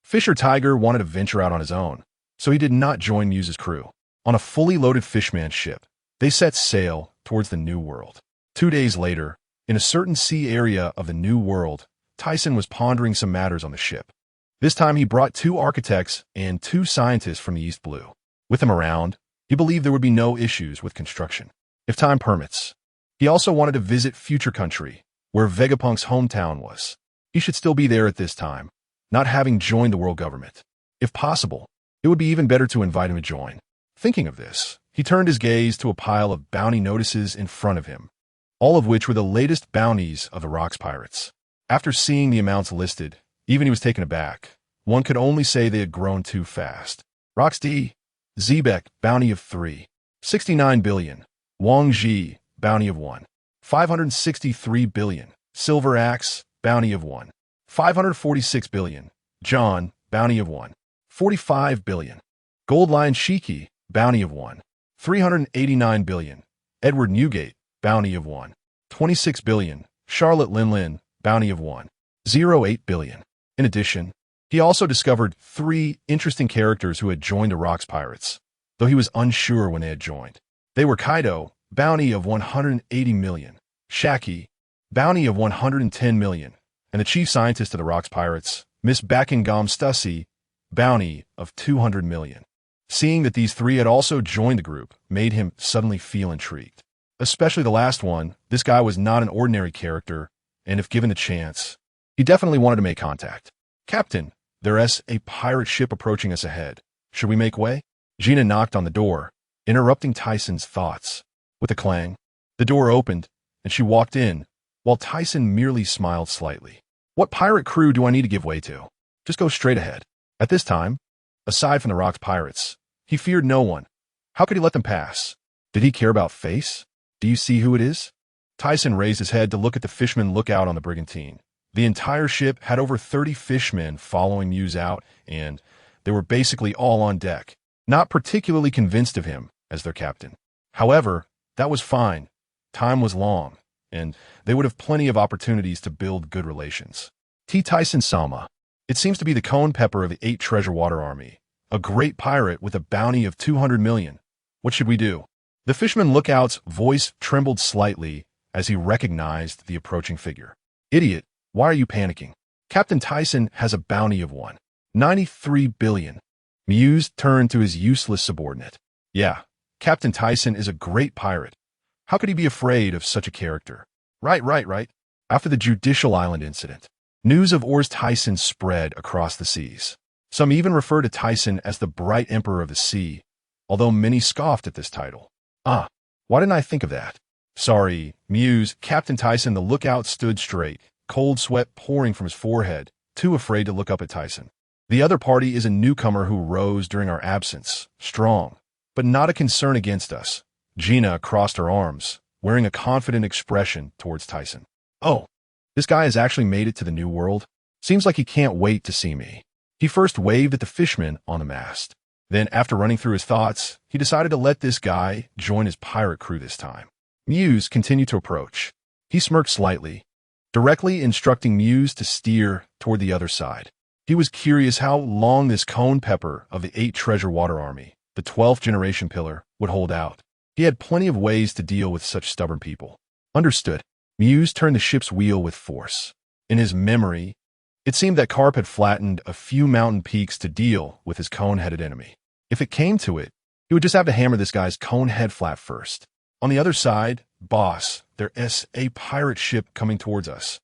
Fisher Tiger wanted to venture out on his own, so he did not join Muse's crew. On a fully loaded Fishman ship, they set sail towards the New World. 2 days later, in a certain sea area of the New World, Thiesen was pondering some matters on the ship. This time he brought 2 architects and 2 scientists from the East Blue. With him around, he believed there would be no issues with construction, if time permits. He also wanted to visit Future Country, where Vegapunk's hometown was. He should still be there at this time, not having joined the world government. If possible, it would be even better to invite him to join. Thinking of this, he turned his gaze to a pile of bounty notices in front of him, all of which were the latest bounties of the Rocks Pirates. After seeing the amounts listed, even he was taken aback. One could only say they had grown too fast. Rocks D. Zebek, bounty of 3. 69 billion. Wang Ji, bounty of 1. 563 billion. Silver Axe, bounty of 1. 546 billion. John, bounty of 1. 45 billion. Gold Lion Shiki, bounty of 1. 389 billion. Edward Newgate, bounty of 1.26 billion. Charlotte Linlin, bounty of 1.08 billion. In addition, he also discovered 3 interesting characters who had joined the Rocks Pirates, though he was unsure when they had joined. They were Kaido, bounty of 180 million. Shaki, bounty of 110 million. And the chief scientist of the Rocks Pirates, Miss Buckingham Stussy, bounty of 200 million. Seeing that these 3 had also joined the group made him suddenly feel intrigued. Especially the last one. This guy was not an ordinary character, and if given the chance, he definitely wanted to make contact. Captain, there's a pirate ship approaching us ahead. Should we make way? Gina knocked on the door, interrupting Tyson's thoughts. With a clang, the door opened, and she walked in, while Tyson merely smiled slightly. What pirate crew do I need to give way to? Just go straight ahead. At this time, aside from the Rocks Pirates, he feared no one. How could he let them pass? Did he care about face? Do you see who it is? Tyson raised his head to look at the fishermen lookout on the brigantine. The entire ship had over 30 fishermen following Muse out, and they were basically all on deck, not particularly convinced of him as their captain. However, that was fine. Time was long, and they would have plenty of opportunities to build good relations. T. Tyson Sama. It seems to be the Cone Pepper of the 8 Treasure Water Army, a great pirate with a bounty of 200 million. What should we do? The fisherman lookout's voice trembled slightly as he recognized the approaching figure. Idiot, why are you panicking? Captain Tyson has a bounty of 1.93 billion. Muse turned to his useless subordinate. Yeah, Captain Tyson is a great pirate. How could he be afraid of such a character? Right. After the Judicial Island incident, news of Aurs Tisen spread across the seas. Some even refer to Tyson as the Bright Emperor of the Sea, although many scoffed at this title. Why didn't I think of that? Sorry, Muse. Captain Tyson the lookout stood straight, cold sweat pouring from his forehead, too afraid to look up at Tyson. The other party is a newcomer who rose during our absence, strong, but not a concern against us. Gina crossed her arms, wearing a confident expression towards Tyson. Oh, this guy has actually made it to the New World? Seems like he can't wait to see me. He first waved at the fisherman on the mast. Then, after running through his thoughts, he decided to let this guy join his pirate crew this time. Muse continued to approach. He smirked slightly, directly instructing Muse to steer toward the other side. He was curious how long this Cone Pepper of the 8 Treasure Water Army, the 12th generation pillar, would hold out. He had plenty of ways to deal with such stubborn people. Understood. Muse turned the ship's wheel with force. In his memory, it seemed that Carp had flattened a few mountain peaks to deal with his cone-headed enemy. If it came to it, he would just have to hammer this guy's cone head flat first. On the other side, boss, there's a pirate ship coming towards us.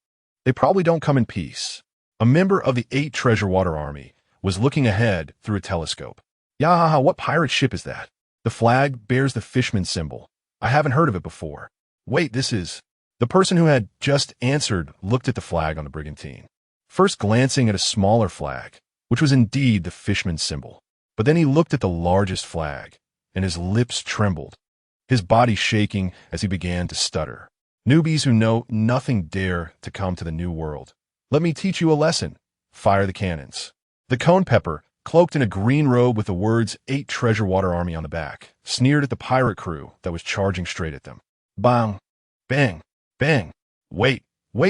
They probably don't come in peace. A member of the 8 Treasure Water Army was looking ahead through a telescope. Yahaha, what pirate ship is that? The flag bears the fishman symbol. I haven't heard of it before. Wait, this is... The person who had just answered looked at the flag on the brigantine, first glancing at a smaller flag, which was indeed the fishman's symbol. But then he looked at the largest flag, and his lips trembled, his body shaking as he began to stutter. Newbies who know nothing dare to come to the New World. Let me teach you a lesson. Fire the cannons. The Cone Pepper, cloaked in a green robe with the words 8 Treasure Water Army on the back, sneered at the pirate crew that was charging straight at them. Bang! Bang! Bang! Wait,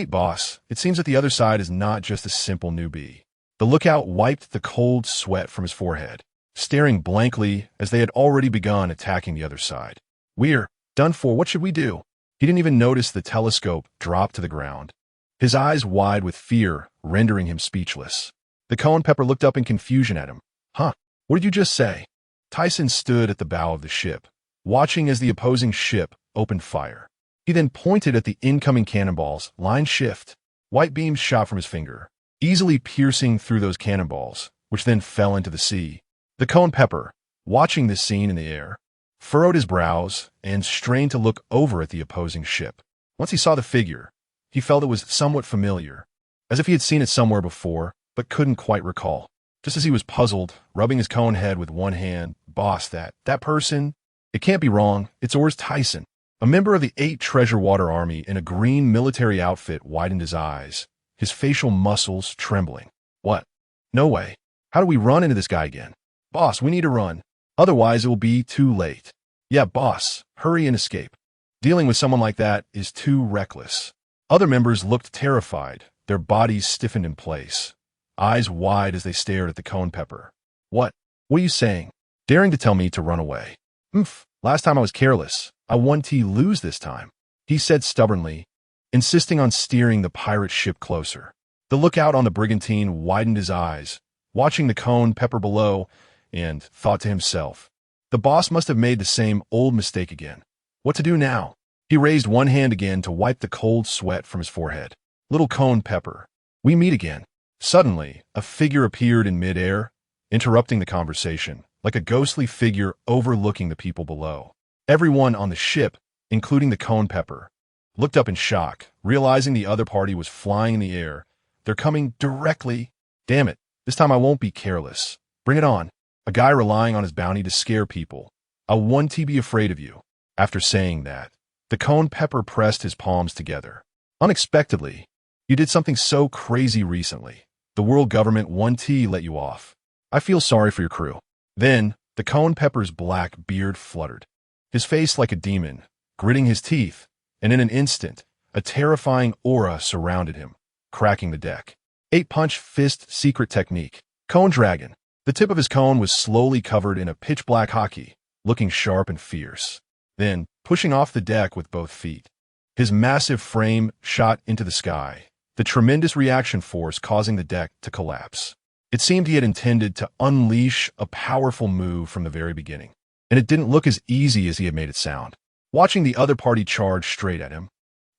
boss. It seems that the other side is not just a simple newbie. The lookout wiped the cold sweat from his forehead, staring blankly as they had already begun attacking the other side. We're done for. What should we do? He didn't even notice the telescope drop to the ground, his eyes wide with fear, rendering him speechless. The Cone Pepper looked up in confusion at him. Huh? What did you just say? Tyson stood at the bow of the ship, watching as the opposing ship opened fire. He then pointed at the incoming cannonballs. Line shift. White beams shot from his finger, easily piercing through those cannonballs, which then fell into the sea. The Cone Pepper, watching this scene in the air, furrowed his brows and strained to look over at the opposing ship. Once he saw the figure, he felt it was somewhat familiar, as if he had seen it somewhere before, but couldn't quite recall. Just as he was puzzled, rubbing his cone head with one hand, boss, that person, it can't be wrong, it's Aurs Tisen. A member of the 8 Treasure Water Army in a green military outfit widened his eyes, his facial muscles trembling. What? No way. How do we run into this guy again? Boss, we need to run. Otherwise, it will be too late. Yeah, boss, hurry and escape. Dealing with someone like that is too reckless. Other members looked terrified, their bodies stiffened in place, eyes wide as they stared at the cone pepper. What are you saying? Daring to tell me to run away. Last time I was careless. I won to lose this time, he said stubbornly, insisting on steering the pirate ship closer. The lookout on the brigantine widened his eyes, watching the cone pepper below, and thought to himself, the boss must have made the same old mistake again. What to do now? He raised one hand again to wipe the cold sweat from his forehead. Little cone pepper, we meet again. Suddenly, a figure appeared in midair, interrupting the conversation, like a ghostly figure overlooking the people below. Everyone on the ship, including the cone pepper, looked up in shock, realizing the other party was flying in the air. They're coming directly. Damn it, this time I won't be careless. Bring it on. A guy relying on his bounty to scare people. I want to be afraid of you. After saying that, the cone pepper pressed his palms together. Unexpectedly, you did something so crazy recently. The world government won to let you off. I feel sorry for your crew. Then, the cone pepper's black beard fluttered, his face like a demon, gritting his teeth, and in an instant, a terrifying aura surrounded him, cracking the deck. 8-punch fist secret technique. Cone dragon. The tip of his cone was slowly covered in a pitch-black hockey, looking sharp and fierce. Then, pushing off the deck with both feet, his massive frame shot into the sky, the tremendous reaction force causing the deck to collapse. It seemed he had intended to unleash a powerful move from the very beginning, and it didn't look as easy as he had made it sound. Watching the other party charge straight at him,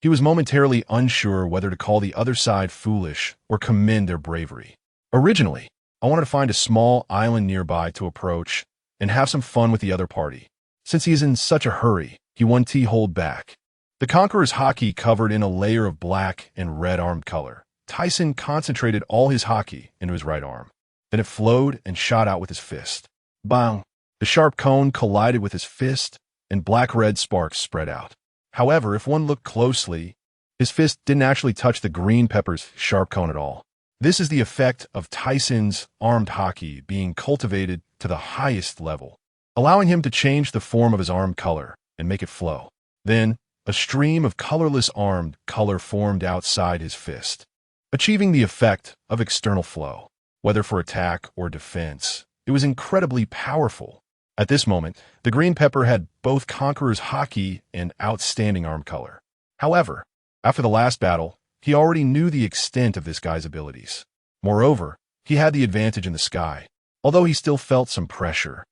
he was momentarily unsure whether to call the other side foolish or commend their bravery. Originally, I wanted to find a small island nearby to approach and have some fun with the other party. Since he is in such a hurry, he wanted to hold back. The Conqueror's hockey covered in a layer of black and red armed color. Thiesen concentrated all his hockey into his right arm. Then it flowed and shot out with his fist. Bang! The sharp cone collided with his fist, and black-red sparks spread out. However, if one looked closely, his fist didn't actually touch the green pepper's sharp cone at all. This is the effect of Thiesen's armed hockey being cultivated to the highest level, allowing him to change the form of his arm color and make it flow. Then, a stream of colorless armed color formed outside his fist, achieving the effect of external flow. Whether for attack or defense, it was incredibly powerful. At this moment, the green pepper had both Conqueror's hockey and outstanding arm color. However, after the last battle, he already knew the extent of this guy's abilities. Moreover, he had the advantage in the sky, although he still felt some pressure,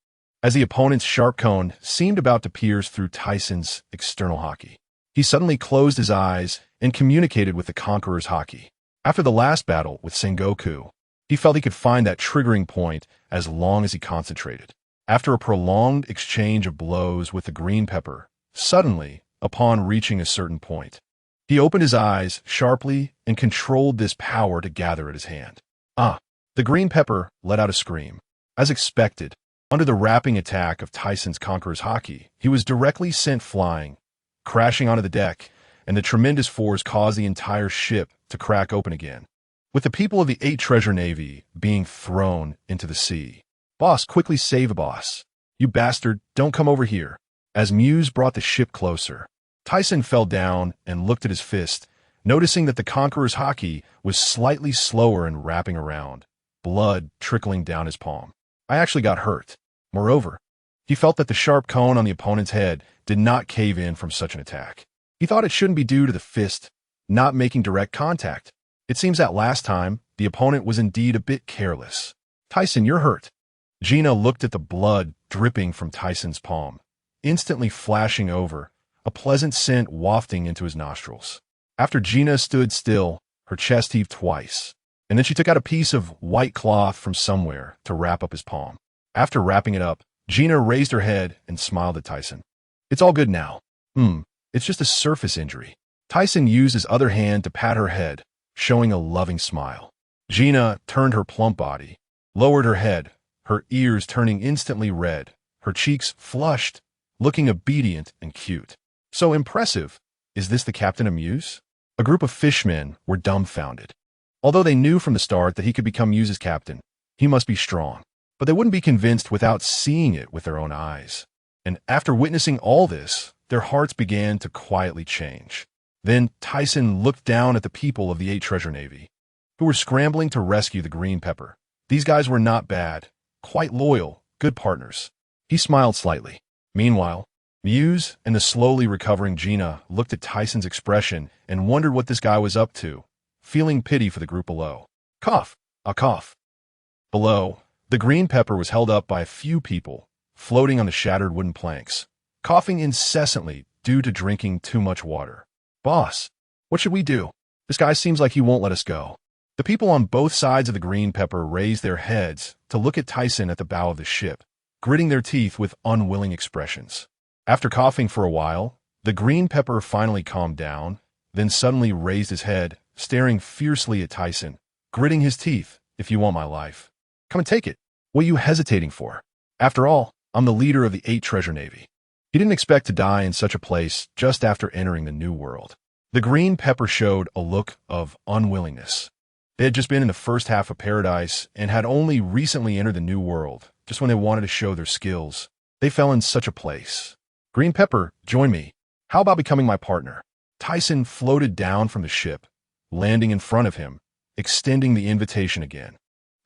as the opponent's sharp cone seemed about to pierce through Thiesen's external hockey. He suddenly closed his eyes and communicated with the Conqueror's hockey. After the last battle with Sengoku, he felt he could find that triggering point as long as he concentrated. After a prolonged exchange of blows with the green pepper, suddenly, upon reaching a certain point, he opened his eyes sharply and controlled this power to gather at his hand. The green pepper let out a scream. As expected, under the rapping attack of Thiesen's Conqueror's hockey, he was directly sent flying, crashing onto the deck, and the tremendous force caused the entire ship to crack open again, with the people of the 8 Treasure Navy being thrown into the sea. Boss, quickly save a boss. You bastard, don't come over here. As Muse brought the ship closer, Thiesen fell down and looked at his fist, noticing that the Conqueror's hockey was slightly slower in wrapping around, blood trickling down his palm. I actually got hurt. Moreover, he felt that the sharp cone on the opponent's head did not cave in from such an attack. He thought it shouldn't be due to the fist not making direct contact. It seems that last time, the opponent was indeed a bit careless. Thiesen, you're hurt. Gina looked at the blood dripping from Thiesen's palm, instantly flashing over, a pleasant scent wafting into his nostrils. After Gina stood still, her chest heaved twice, and then she took out a piece of white cloth from somewhere to wrap up his palm. After wrapping it up, Gina raised her head and smiled at Thiesen. It's all good now. It's just a surface injury. Thiesen used his other hand to pat her head, showing a loving smile. Gina turned her plump body, lowered her head, her ears turning instantly red, her cheeks flushed, looking obedient and cute. So impressive. Is this the captain of Muse? A group of fishmen were dumbfounded. Although they knew from the start that he could become Muse's captain, he must be strong. But they wouldn't be convinced without seeing it with their own eyes. And after witnessing all this, their hearts began to quietly change. Then Tyson looked down at the people of the 8 Treasure Navy, who were scrambling to rescue the green pepper. These guys were not bad, quite loyal, good partners. He smiled slightly. Meanwhile, Muse and the slowly recovering Gina looked at Tyson's expression and wondered what this guy was up to, feeling pity for the group below. Cough, a cough. Below, the green pepper was held up by a few people, floating on the shattered wooden planks, coughing incessantly due to drinking too much water. Boss, what should we do? This guy seems like he won't let us go. The people on both sides of the green pepper raised their heads to look at Tyson at the bow of the ship, gritting their teeth with unwilling expressions. After coughing for a while, the green pepper finally calmed down, then suddenly raised his head, staring fiercely at Tyson, gritting his teeth. If you want my life, come and take it. What are you hesitating for? After all, I'm the leader of the 8 Treasure Navy. He didn't expect to die in such a place just after entering the new world. The green pepper showed a look of unwillingness. They had just been in the first half of paradise and had only recently entered the new world, just when they wanted to show their skills. They fell in such a place. Green pepper, join me. How about becoming my partner? Tyson floated down from the ship, landing in front of him, extending the invitation again.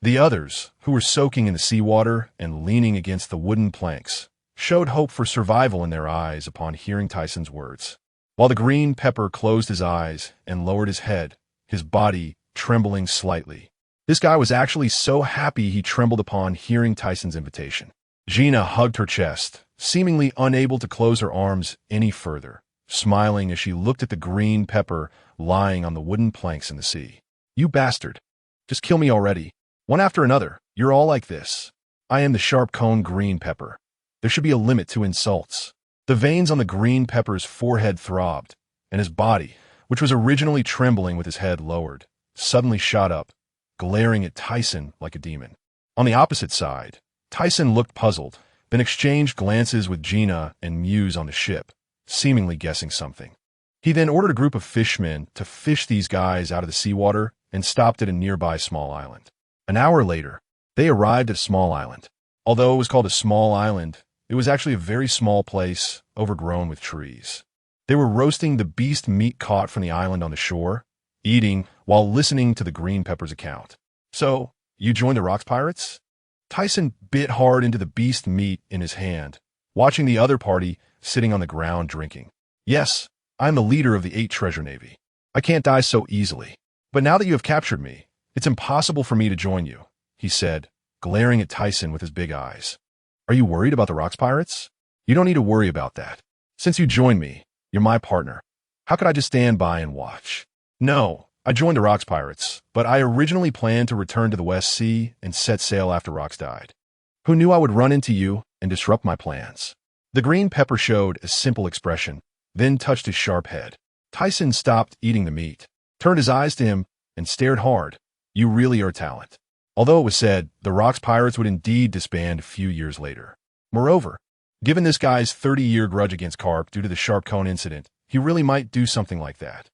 The others, who were soaking in the seawater and leaning against the wooden planks, showed hope for survival in their eyes upon hearing Tyson's words. While the green pepper closed his eyes and lowered his head, his body trembling slightly. This guy was actually so happy he trembled upon hearing Tyson's invitation. Gina hugged her chest, seemingly unable to close her arms any further, smiling as she looked at the green pepper lying on the wooden planks in the sea. You bastard. Just kill me already. One after another, you're all like this. I am the sharp-coned green pepper. There should be a limit to insults. The veins on the green pepper's forehead throbbed, and his body, which was originally trembling with his head lowered, suddenly shot up, glaring at Tyson like a demon. On the opposite side, Tyson looked puzzled, then exchanged glances with Gina and Muse on the ship, seemingly guessing something. He then ordered a group of fishermen to fish these guys out of the seawater and stopped at a nearby small island. An hour later, they arrived at a small island. Although it was called a small island, it was actually a very small place, overgrown with trees. They were roasting the beast meat caught from the island on the shore, eating while listening to the green pepper's account. So, you joined the Rocks Pirates? Tyson bit hard into the beast meat in his hand, watching the other party sitting on the ground drinking. Yes, I'm the leader of the 8 Treasure Navy. I can't die so easily. But now that you have captured me, it's impossible for me to join you, he said, glaring at Tyson with his big eyes. Are you worried about the Rocks Pirates? You don't need to worry about that. Since you joined me, you're my partner. How could I just stand by and watch? No, I joined the Rocks Pirates, but I originally planned to return to the West Sea and set sail after Rocks died. Who knew I would run into you and disrupt my plans? The green pepper showed a simple expression, then touched his sharp head. Tyson stopped eating the meat, turned his eyes to him, and stared hard. You really are a talent. Although it was said the Rocks Pirates would indeed disband a few years later. Moreover, given this guy's 30-year grudge against Carp due to the sharp cone incident, he really might do something like that.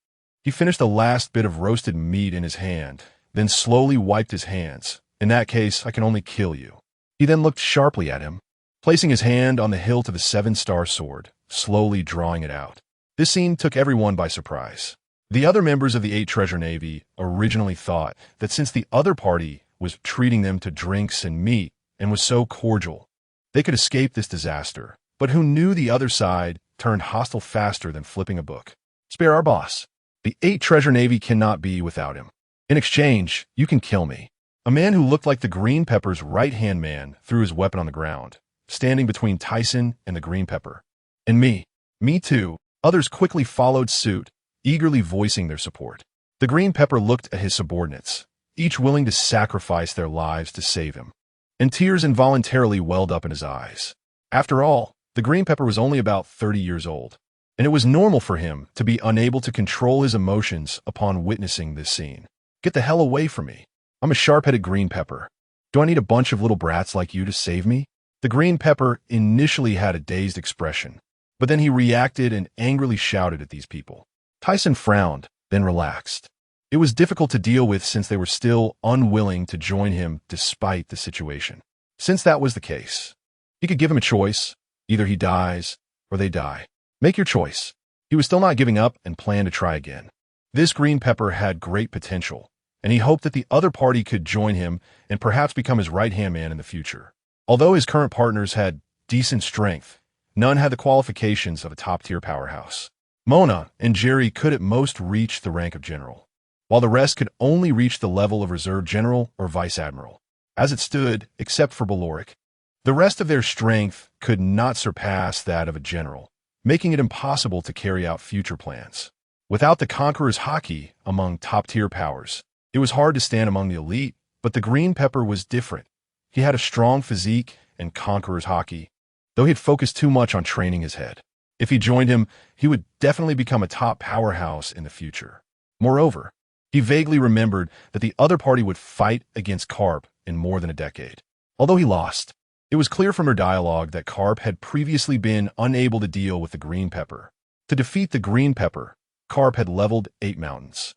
He finished the last bit of roasted meat in his hand, then slowly wiped his hands. In that case, I can only kill you. He then looked sharply at him, placing his hand on the hilt of the 7-star sword, slowly drawing it out. This scene took everyone by surprise. The other members of the 8 Treasure Navy originally thought that since the other party was treating them to drinks and meat and was so cordial, they could escape this disaster. But who knew the other side turned hostile faster than flipping a book? Spare our boss. The 8 Treasure Navy cannot be without him. In exchange, you can kill me. A man who looked like the green pepper's right-hand man threw his weapon on the ground, standing between Tyson and the green pepper. And me. Me too. Others quickly followed suit, eagerly voicing their support. The green pepper looked at his subordinates, each willing to sacrifice their lives to save him. And tears involuntarily welled up in his eyes. After all, the green pepper was only about 30 years old, and it was normal for him to be unable to control his emotions upon witnessing this scene. Get the hell away from me. I'm a sharp-headed green pepper. Do I need a bunch of little brats like you to save me? The green pepper initially had a dazed expression, but then he reacted and angrily shouted at these people. Tyson frowned, then relaxed. It was difficult to deal with since they were still unwilling to join him despite the situation. Since that was the case, he could give him a choice. Either he dies or they die. Make your choice. He was still not giving up and planned to try again. This green pepper had great potential, and he hoped that the other party could join him and perhaps become his right-hand man in the future. Although his current partners had decent strength, none had the qualifications of a top-tier powerhouse. Mona and Jerry could at most reach the rank of general, while the rest could only reach the level of reserve general or vice admiral. As it stood, except for Baloric, the rest of their strength could not surpass that of a general, making it impossible to carry out future plans. Without the Conqueror's haki among top-tier powers, it was hard to stand among the elite, but the green pepper was different. He had a strong physique and Conqueror's haki, though he had focused too much on training his head. If he joined him, he would definitely become a top powerhouse in the future. Moreover, he vaguely remembered that the other party would fight against Carp in more than a decade. Although he lost, it was clear from her dialogue that Carp had previously been unable to deal with the green pepper. To defeat the green pepper, Carp had leveled 8 mountains.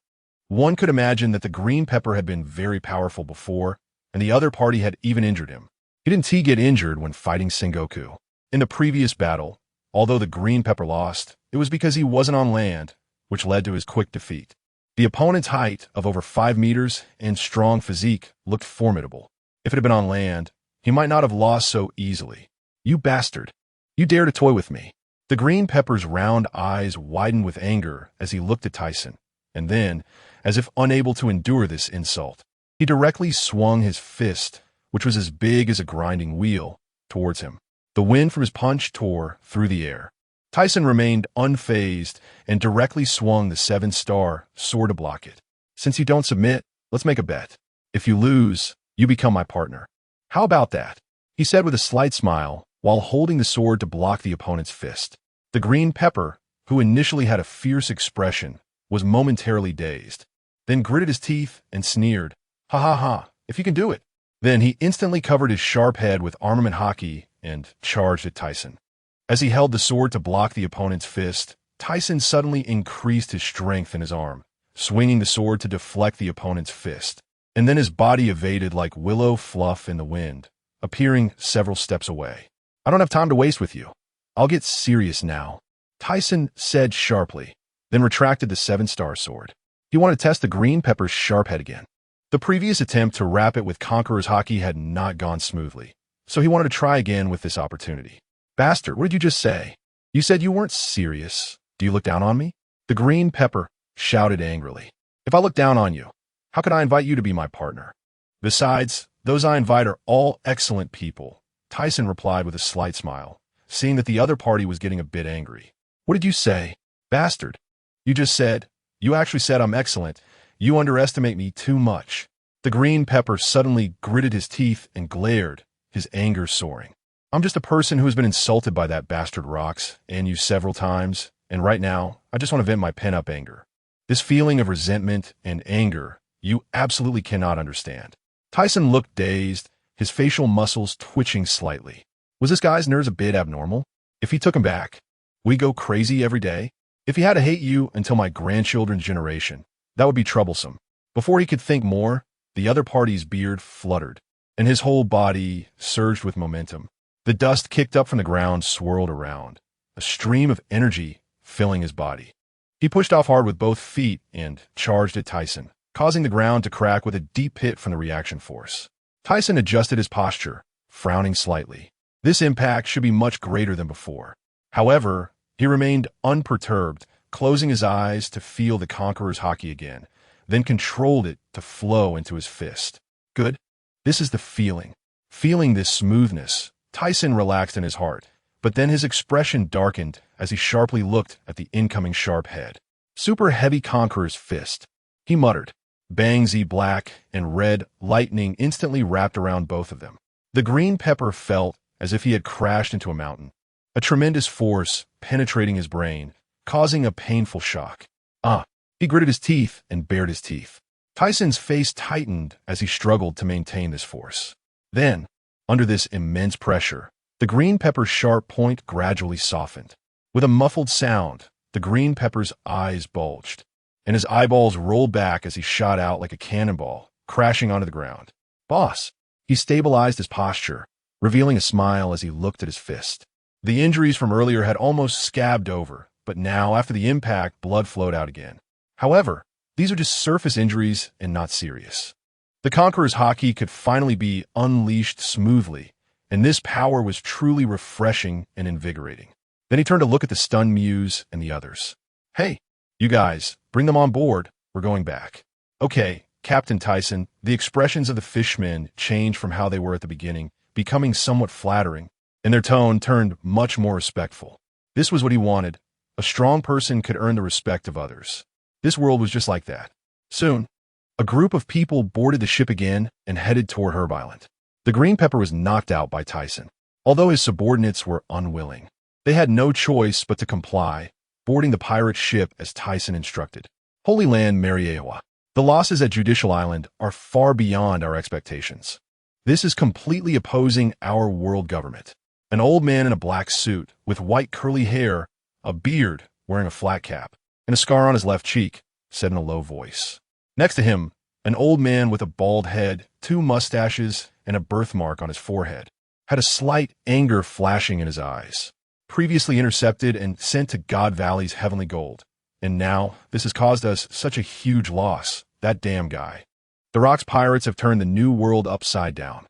One could imagine that the green pepper had been very powerful before, and the other party had even injured him. He didn't get injured when fighting Sengoku. In the previous battle, although the green pepper lost, it was because he wasn't on land, which led to his quick defeat. The opponent's height of over 5 meters and strong physique looked formidable. If it had been on land, he might not have lost so easily. You bastard! You dare to toy with me! The green pepper's round eyes widened with anger as he looked at Thiesen, and then, as if unable to endure this insult, he directly swung his fist, which was as big as a grinding wheel, towards him. The wind from his punch tore through the air. Thiesen remained unfazed and directly swung the 7-star sword to block it. Since you don't submit, let's make a bet. If you lose, you become my partner. How about that? He said with a slight smile while holding the sword to block the opponent's fist. The green pepper, who initially had a fierce expression, was momentarily dazed, then gritted his teeth and sneered, "Ha ha ha, if you can do it." Then he instantly covered his sharp head with armament haki and charged at Thiesen. As he held the sword to block the opponent's fist, Thiesen suddenly increased his strength in his arm, swinging the sword to deflect the opponent's fist. And then his body evaded like willow fluff in the wind, appearing several steps away. "I don't have time to waste with you. I'll get serious now," Thiesen said sharply, then retracted the 7-star sword. He wanted to test the green pepper's sharp head again. The previous attempt to wrap it with Conqueror's haki had not gone smoothly, so he wanted to try again with this opportunity. "Bastard, what did you just say? You said you weren't serious. Do you look down on me?" The green pepper shouted angrily. "If I look down on you, how could I invite you to be my partner? Besides, those I invite are all excellent people," Thiesen replied with a slight smile, seeing that the other party was getting a bit angry. "What did you say? Bastard. You actually said I'm excellent. You underestimate me too much." The green pepper suddenly gritted his teeth and glared, his anger soaring. "I'm just a person who has been insulted by that bastard Rocks and you several times, and right now, I just want to vent my pent-up anger. This feeling of resentment and anger you absolutely cannot understand." Thiesen looked dazed, his facial muscles twitching slightly. Was this guy's nerves a bit abnormal? If he took him back, we go crazy every day? If he had to hate you until my grandchildren's generation, that would be troublesome. Before he could think more, the other party's beard fluttered, and his whole body surged with momentum. The dust kicked up from the ground swirled around, a stream of energy filling his body. He pushed off hard with both feet and charged at Thiesen, causing the ground to crack with a deep hit from the reaction force. Thiesen adjusted his posture, frowning slightly. This impact should be much greater than before. However, he remained unperturbed, closing his eyes to feel the Conqueror's haki again, then controlled it to flow into his fist. Good. This is the feeling. Feeling this smoothness, Thiesen relaxed in his heart, but then his expression darkened as he sharply looked at the incoming sharp head. Super heavy Conqueror's fist. He muttered. Bang-Z black and red lightning instantly wrapped around both of them. The green pepper felt as if he had crashed into a mountain, a tremendous force penetrating his brain, causing a painful shock. He gritted his teeth and bared his teeth. Thiesen's face tightened as he struggled to maintain this force. Then, under this immense pressure, the green pepper's sharp point gradually softened. With a muffled sound, the green pepper's eyes bulged, and his eyeballs rolled back as he shot out like a cannonball, crashing onto the ground. "Boss!" He stabilized his posture, revealing a smile as he looked at his fist. The injuries from earlier had almost scabbed over, but now, after the impact, blood flowed out again. However, these are just surface injuries and not serious. The Conqueror's haki could finally be unleashed smoothly, and this power was truly refreshing and invigorating. Then he turned to look at the stunned Muse and the others. Hey, you guys, bring them on board. We're going back. Okay, Captain Thiesen. The expressions of the fishmen changed from how they were at the beginning, becoming somewhat flattering, and their tone turned much more respectful. This was what he wanted. A strong person could earn the respect of others. This world was just like that. Soon, a group of people boarded the ship again and headed toward Herb Island. The Green Pepper was knocked out by Thiesen, although his subordinates were unwilling. They had no choice but to comply, boarding the pirate ship as Thiesen instructed. Holy Land, Mariewa. The losses at Judicial Island are far beyond our expectations. This is completely opposing our world government. An old man in a black suit, with white curly hair, a beard, wearing a flat cap, and a scar on his left cheek, said in a low voice. Next to him, an old man with a bald head, 2 mustaches, and a birthmark on his forehead, had a slight anger flashing in his eyes. Previously intercepted and sent to God Valley's heavenly gold. And now, this has caused us such a huge loss. That damn guy. The Rocks pirates have turned the new world upside down.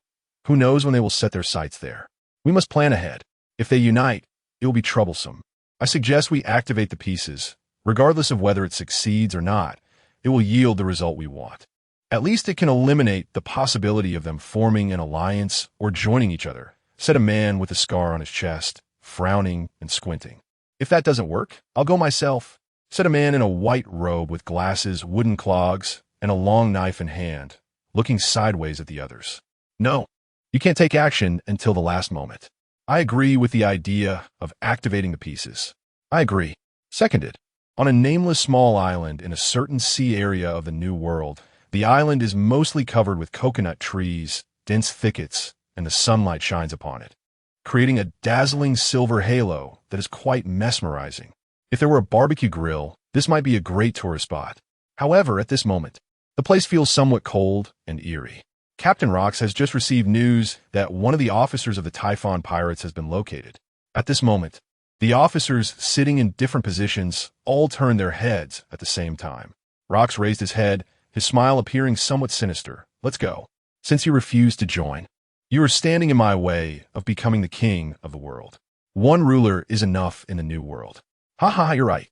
Who knows when they will set their sights there? We must plan ahead. If they unite, it will be troublesome. I suggest we activate the pieces. Regardless of whether it succeeds or not, it will yield the result we want. At least it can eliminate the possibility of them forming an alliance or joining each other, said a man with a scar on his chest, frowning and squinting. If that doesn't work, I'll go myself, said a man in a white robe with glasses, wooden clogs, and a long knife in hand, looking sideways at the others. No, you can't take action until the last moment. I agree with the idea of activating the pieces. I agree. Seconded. On a nameless small island in a certain sea area of the New World, the island is mostly covered with coconut trees, dense thickets, and the sunlight shines upon it, creating a dazzling silver halo that is quite mesmerizing. If there were a barbecue grill, this might be a great tourist spot. However, at this moment, the place feels somewhat cold and eerie. Captain Rocks has just received news that one of the officers of the Typhon pirates has been located. At this moment, the officers sitting in different positions all turned their heads at the same time. Rocks raised his head, his smile appearing somewhat sinister. Let's go. Since you refused to join, you are standing in my way of becoming the king of the world. One ruler is enough in the new world. Ha ha, you're right.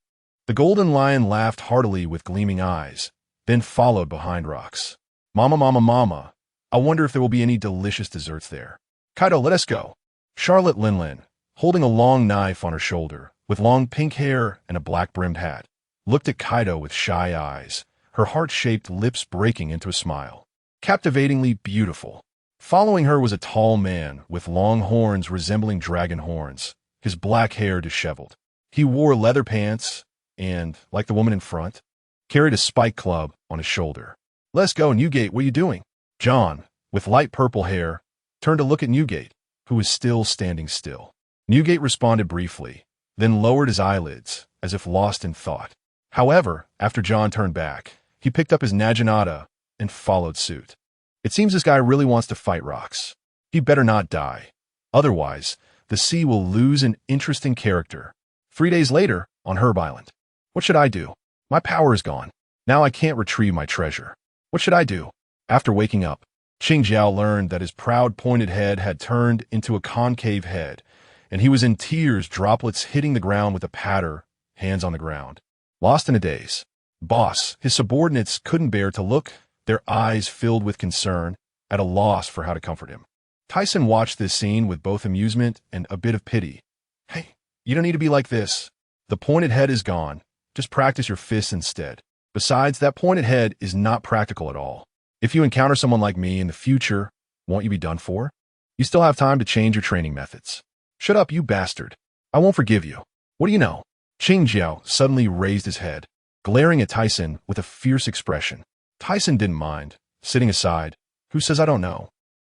The golden lion laughed heartily with gleaming eyes, then followed behind Rocks. Mama, mama, mama. I wonder if there will be any delicious desserts there. Kaido, let us go. Charlotte Linlin, holding a long knife on her shoulder, with long pink hair and a black-brimmed hat, looked at Kaido with shy eyes, her heart-shaped lips breaking into a smile. Captivatingly beautiful. Following her was a tall man with long horns resembling dragon horns, his black hair disheveled. He wore leather pants and, like the woman in front, carried a spike club on his shoulder. Let's go, Newgate, what are you doing? John, with light purple hair, turned to look at Newgate, who was still standing still. Newgate responded briefly, then lowered his eyelids, as if lost in thought. However, after John turned back, he picked up his naginata and followed suit. It seems this guy really wants to fight Rocks. He better not die. Otherwise, the sea will lose an interesting character. 3 days later, on Herb Island. What should I do? My power is gone. Now I can't retrieve my treasure. What should I do? After waking up, Qing Jiao learned that his proud pointed head had turned into a concave head, and he was in tears, droplets hitting the ground with a patter, hands on the ground. Lost in a daze. Boss, his subordinates couldn't bear to look, their eyes filled with concern, at a loss for how to comfort him. Thiesen watched this scene with both amusement and a bit of pity. Hey, you don't need to be like this. The pointed head is gone. Just practice your fists instead. Besides, that pointed head is not practical at all. If you encounter someone like me in the future, won't you be done for? You still have time to change your training methods. Shut up, you bastard. I won't forgive you. What do you know? Qing Jiao suddenly raised his head, glaring at Thiesen with a fierce expression. Thiesen didn't mind, sitting aside. Who says I don't know?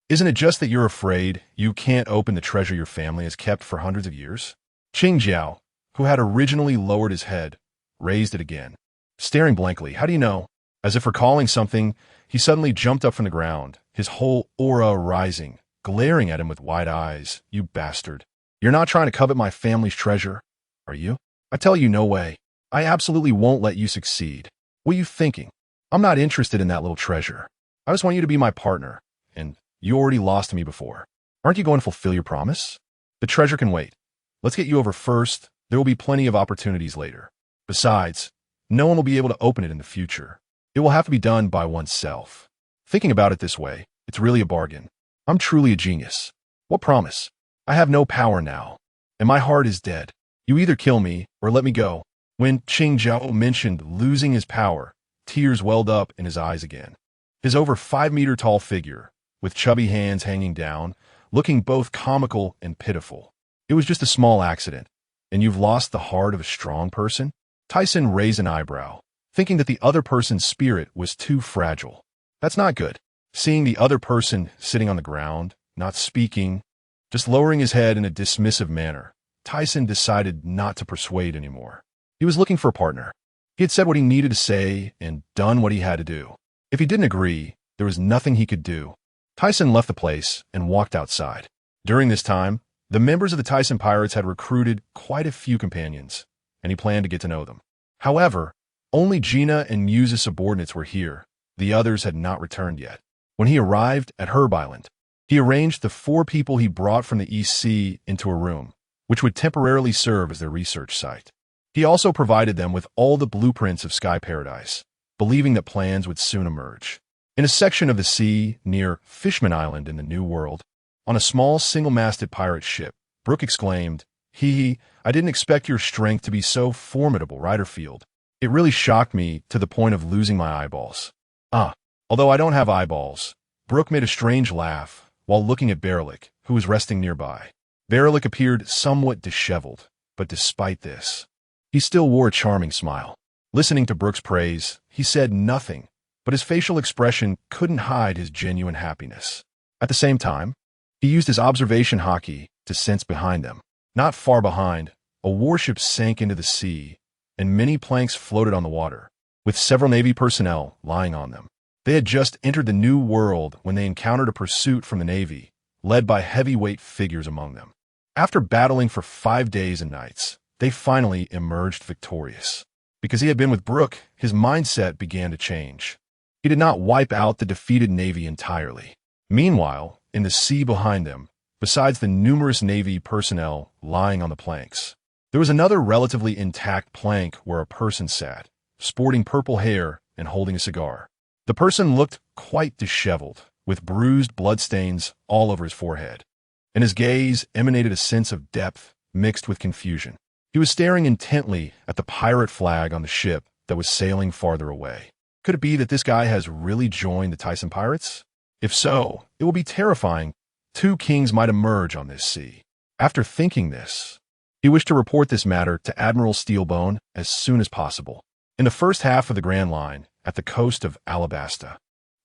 Isn't it just that you're afraid you can't open the treasure your family has kept for hundreds of years? Qing Jiao, who had originally lowered his head, raised it again, staring blankly. How do you know? As if recalling something, he suddenly jumped up from the ground, his whole aura rising, glaring at him with wide eyes. You bastard. You're not trying to covet my family's treasure, are you? I tell you, no way. I absolutely won't let you succeed. What are you thinking? I'm not interested in that little treasure. I just want you to be my partner, and you already lost to me before. Aren't you going to fulfill your promise? The treasure can wait. Let's get you over first. There will be plenty of opportunities later. Besides, no one will be able to open it in the future. It will have to be done by oneself. Thinking about it this way, it's really a bargain. I'm truly a genius. What promise? I have no power now, and my heart is dead. You either kill me or let me go. When Qing Zhao mentioned losing his power, tears welled up in his eyes again. His over 5-meter tall figure, with chubby hands hanging down, looking both comical and pitiful. It was just a small accident, and you've lost the heart of a strong person? Thiesen raised an eyebrow, thinking that the other person's spirit was too fragile. That's not good. Seeing the other person sitting on the ground, not speaking, just lowering his head in a dismissive manner, Thiesen decided not to persuade anymore. He was looking for a partner. He had said what he needed to say and done what he had to do. If he didn't agree, there was nothing he could do. Thiesen left the place and walked outside. During this time, the members of the Thiesen pirates had recruited quite a few companions, and he planned to get to know them. However, only Gina and Muse's subordinates were here. The others had not returned yet. When he arrived at Herb Island, he arranged the 4 people he brought from the East Sea into a room, which would temporarily serve as their research site. He also provided them with all the blueprints of Sky Paradise, believing that plans would soon emerge. In a section of the sea near Fishman Island in the New World, on a small single-masted pirate ship, Brooke exclaimed, "Hee, I didn't expect your strength to be so formidable, Ryderfield. It really shocked me to the point of losing my eyeballs." Although I don't have eyeballs, Brooke made a strange laugh while looking at Berlik, who was resting nearby. Berlik appeared somewhat disheveled, but despite this, he still wore a charming smile. Listening to Brooke's praise, he said nothing, but his facial expression couldn't hide his genuine happiness. At the same time, he used his observation hockey to sense behind them. Not far behind, a warship sank into the sea, and many planks floated on the water, with several Navy personnel lying on them. They had just entered the New World when they encountered a pursuit from the Navy, led by heavyweight figures among them. After battling for 5 days and nights, they finally emerged victorious. Because he had been with Brooke, his mindset began to change. He did not wipe out the defeated Navy entirely. Meanwhile, in the sea behind them, besides the numerous Navy personnel lying on the planks, there was another relatively intact plank where a person sat, sporting purple hair and holding a cigar. The person looked quite disheveled, with bruised bloodstains all over his forehead, and his gaze emanated a sense of depth mixed with confusion. He was staring intently at the pirate flag on the ship that was sailing farther away. Could it be that this guy has really joined the Thiesen pirates? If so, it will be terrifying. 2 kings might emerge on this sea. After thinking this, he wished to report this matter to Admiral Steelbone as soon as possible. In the first half of the Grand Line, at the coast of Alabasta,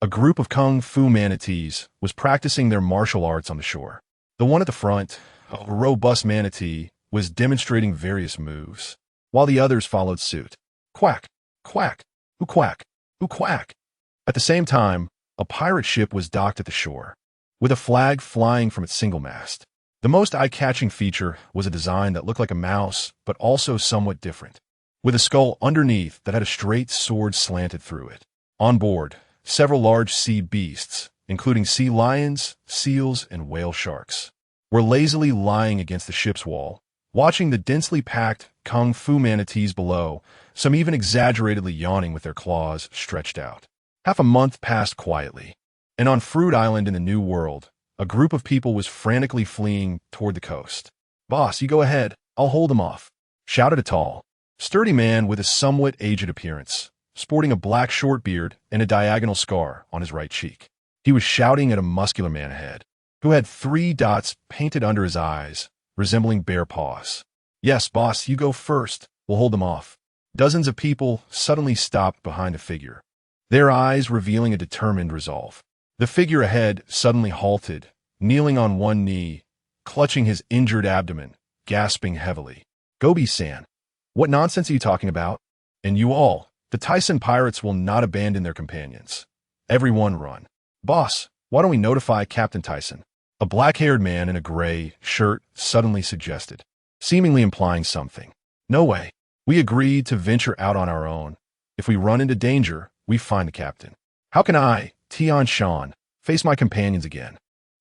a group of kung fu manatees was practicing their martial arts on the shore. The one at the front, a robust manatee, was demonstrating various moves, while the others followed suit. Quack, quack, quack, quack. At the same time, a pirate ship was docked at the shore, with a flag flying from its single mast. The most eye-catching feature was a design that looked like a mouse, but also somewhat different, with a skull underneath that had a straight sword slanted through it. On board, several large sea beasts, including sea lions, seals, and whale sharks, were lazily lying against the ship's wall, watching the densely packed kung fu manatees below, some even exaggeratedly yawning with their claws stretched out. Half a month passed quietly, and on Fruit Island in the New World, a group of people was frantically fleeing toward the coast. "Boss, you go ahead. I'll hold them off," shouted a tall, sturdy man with a somewhat aged appearance, sporting a black short beard and a diagonal scar on his right cheek. He was shouting at a muscular man ahead, who had 3 dots painted under his eyes, resembling bear paws. "Yes, boss, you go first. We'll hold them off." Dozens of people suddenly stopped behind a figure, their eyes revealing a determined resolve. The figure ahead suddenly halted, kneeling on one knee, clutching his injured abdomen, gasping heavily. "Gobi-san, what nonsense are you talking about? And you all, the Thiesen pirates will not abandon their companions. Everyone run." "Boss, why don't we notify Captain Thiesen?" A black-haired man in a gray shirt suddenly suggested, seemingly implying something. No way. We agreed to venture out on our own. If we run into danger, we find the captain. How can I, Tian Shan, face my companions again?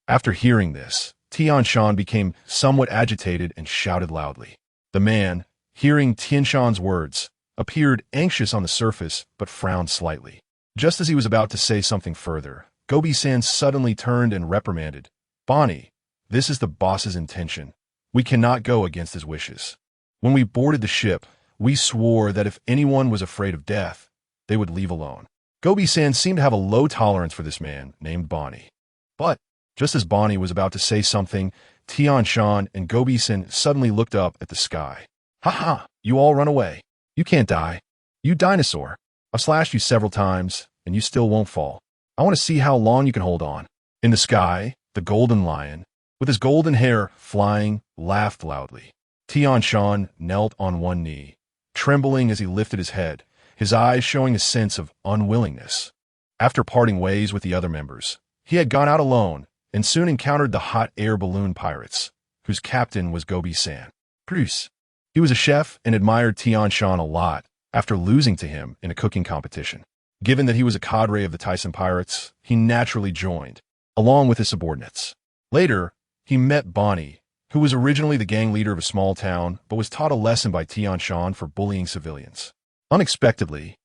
After hearing this, Tian Shan became somewhat agitated and shouted loudly. The man, hearing Tian Shan's words, appeared anxious on the surface but frowned slightly. Just as he was about to say something further, Gobi-san suddenly turned and reprimanded, Bonnie, this is the boss's intention. We cannot go against his wishes. When we boarded the ship, we swore that if anyone was afraid of death, they would leave alone. Gobi-san seemed to have a low tolerance for this man named Bonnie. But, just as Bonnie was about to say something, Tian Shan and Gobi-san suddenly looked up at the sky. Ha, you all run away. You can't die. You dinosaur. I've slashed you several times, and you still won't fall. I want to see how long you can hold on. In the sky, the golden lion, with his golden hair flying, laughed loudly. Tian Shan knelt on one knee, trembling as he lifted his head, his eyes showing a sense of unwillingness. After parting ways with the other members, he had gone out alone and soon encountered the hot air balloon pirates, whose captain was Gobi-san. Bruce. He was a chef and admired Tian Shan a lot after losing to him in a cooking competition. Given that he was a cadre of the Thiesen pirates, he naturally joined, along with his subordinates. Later, he met Bonnie, who was originally the gang leader of a small town but was taught a lesson by Tian Shan for bullying civilians. Unexpectedly,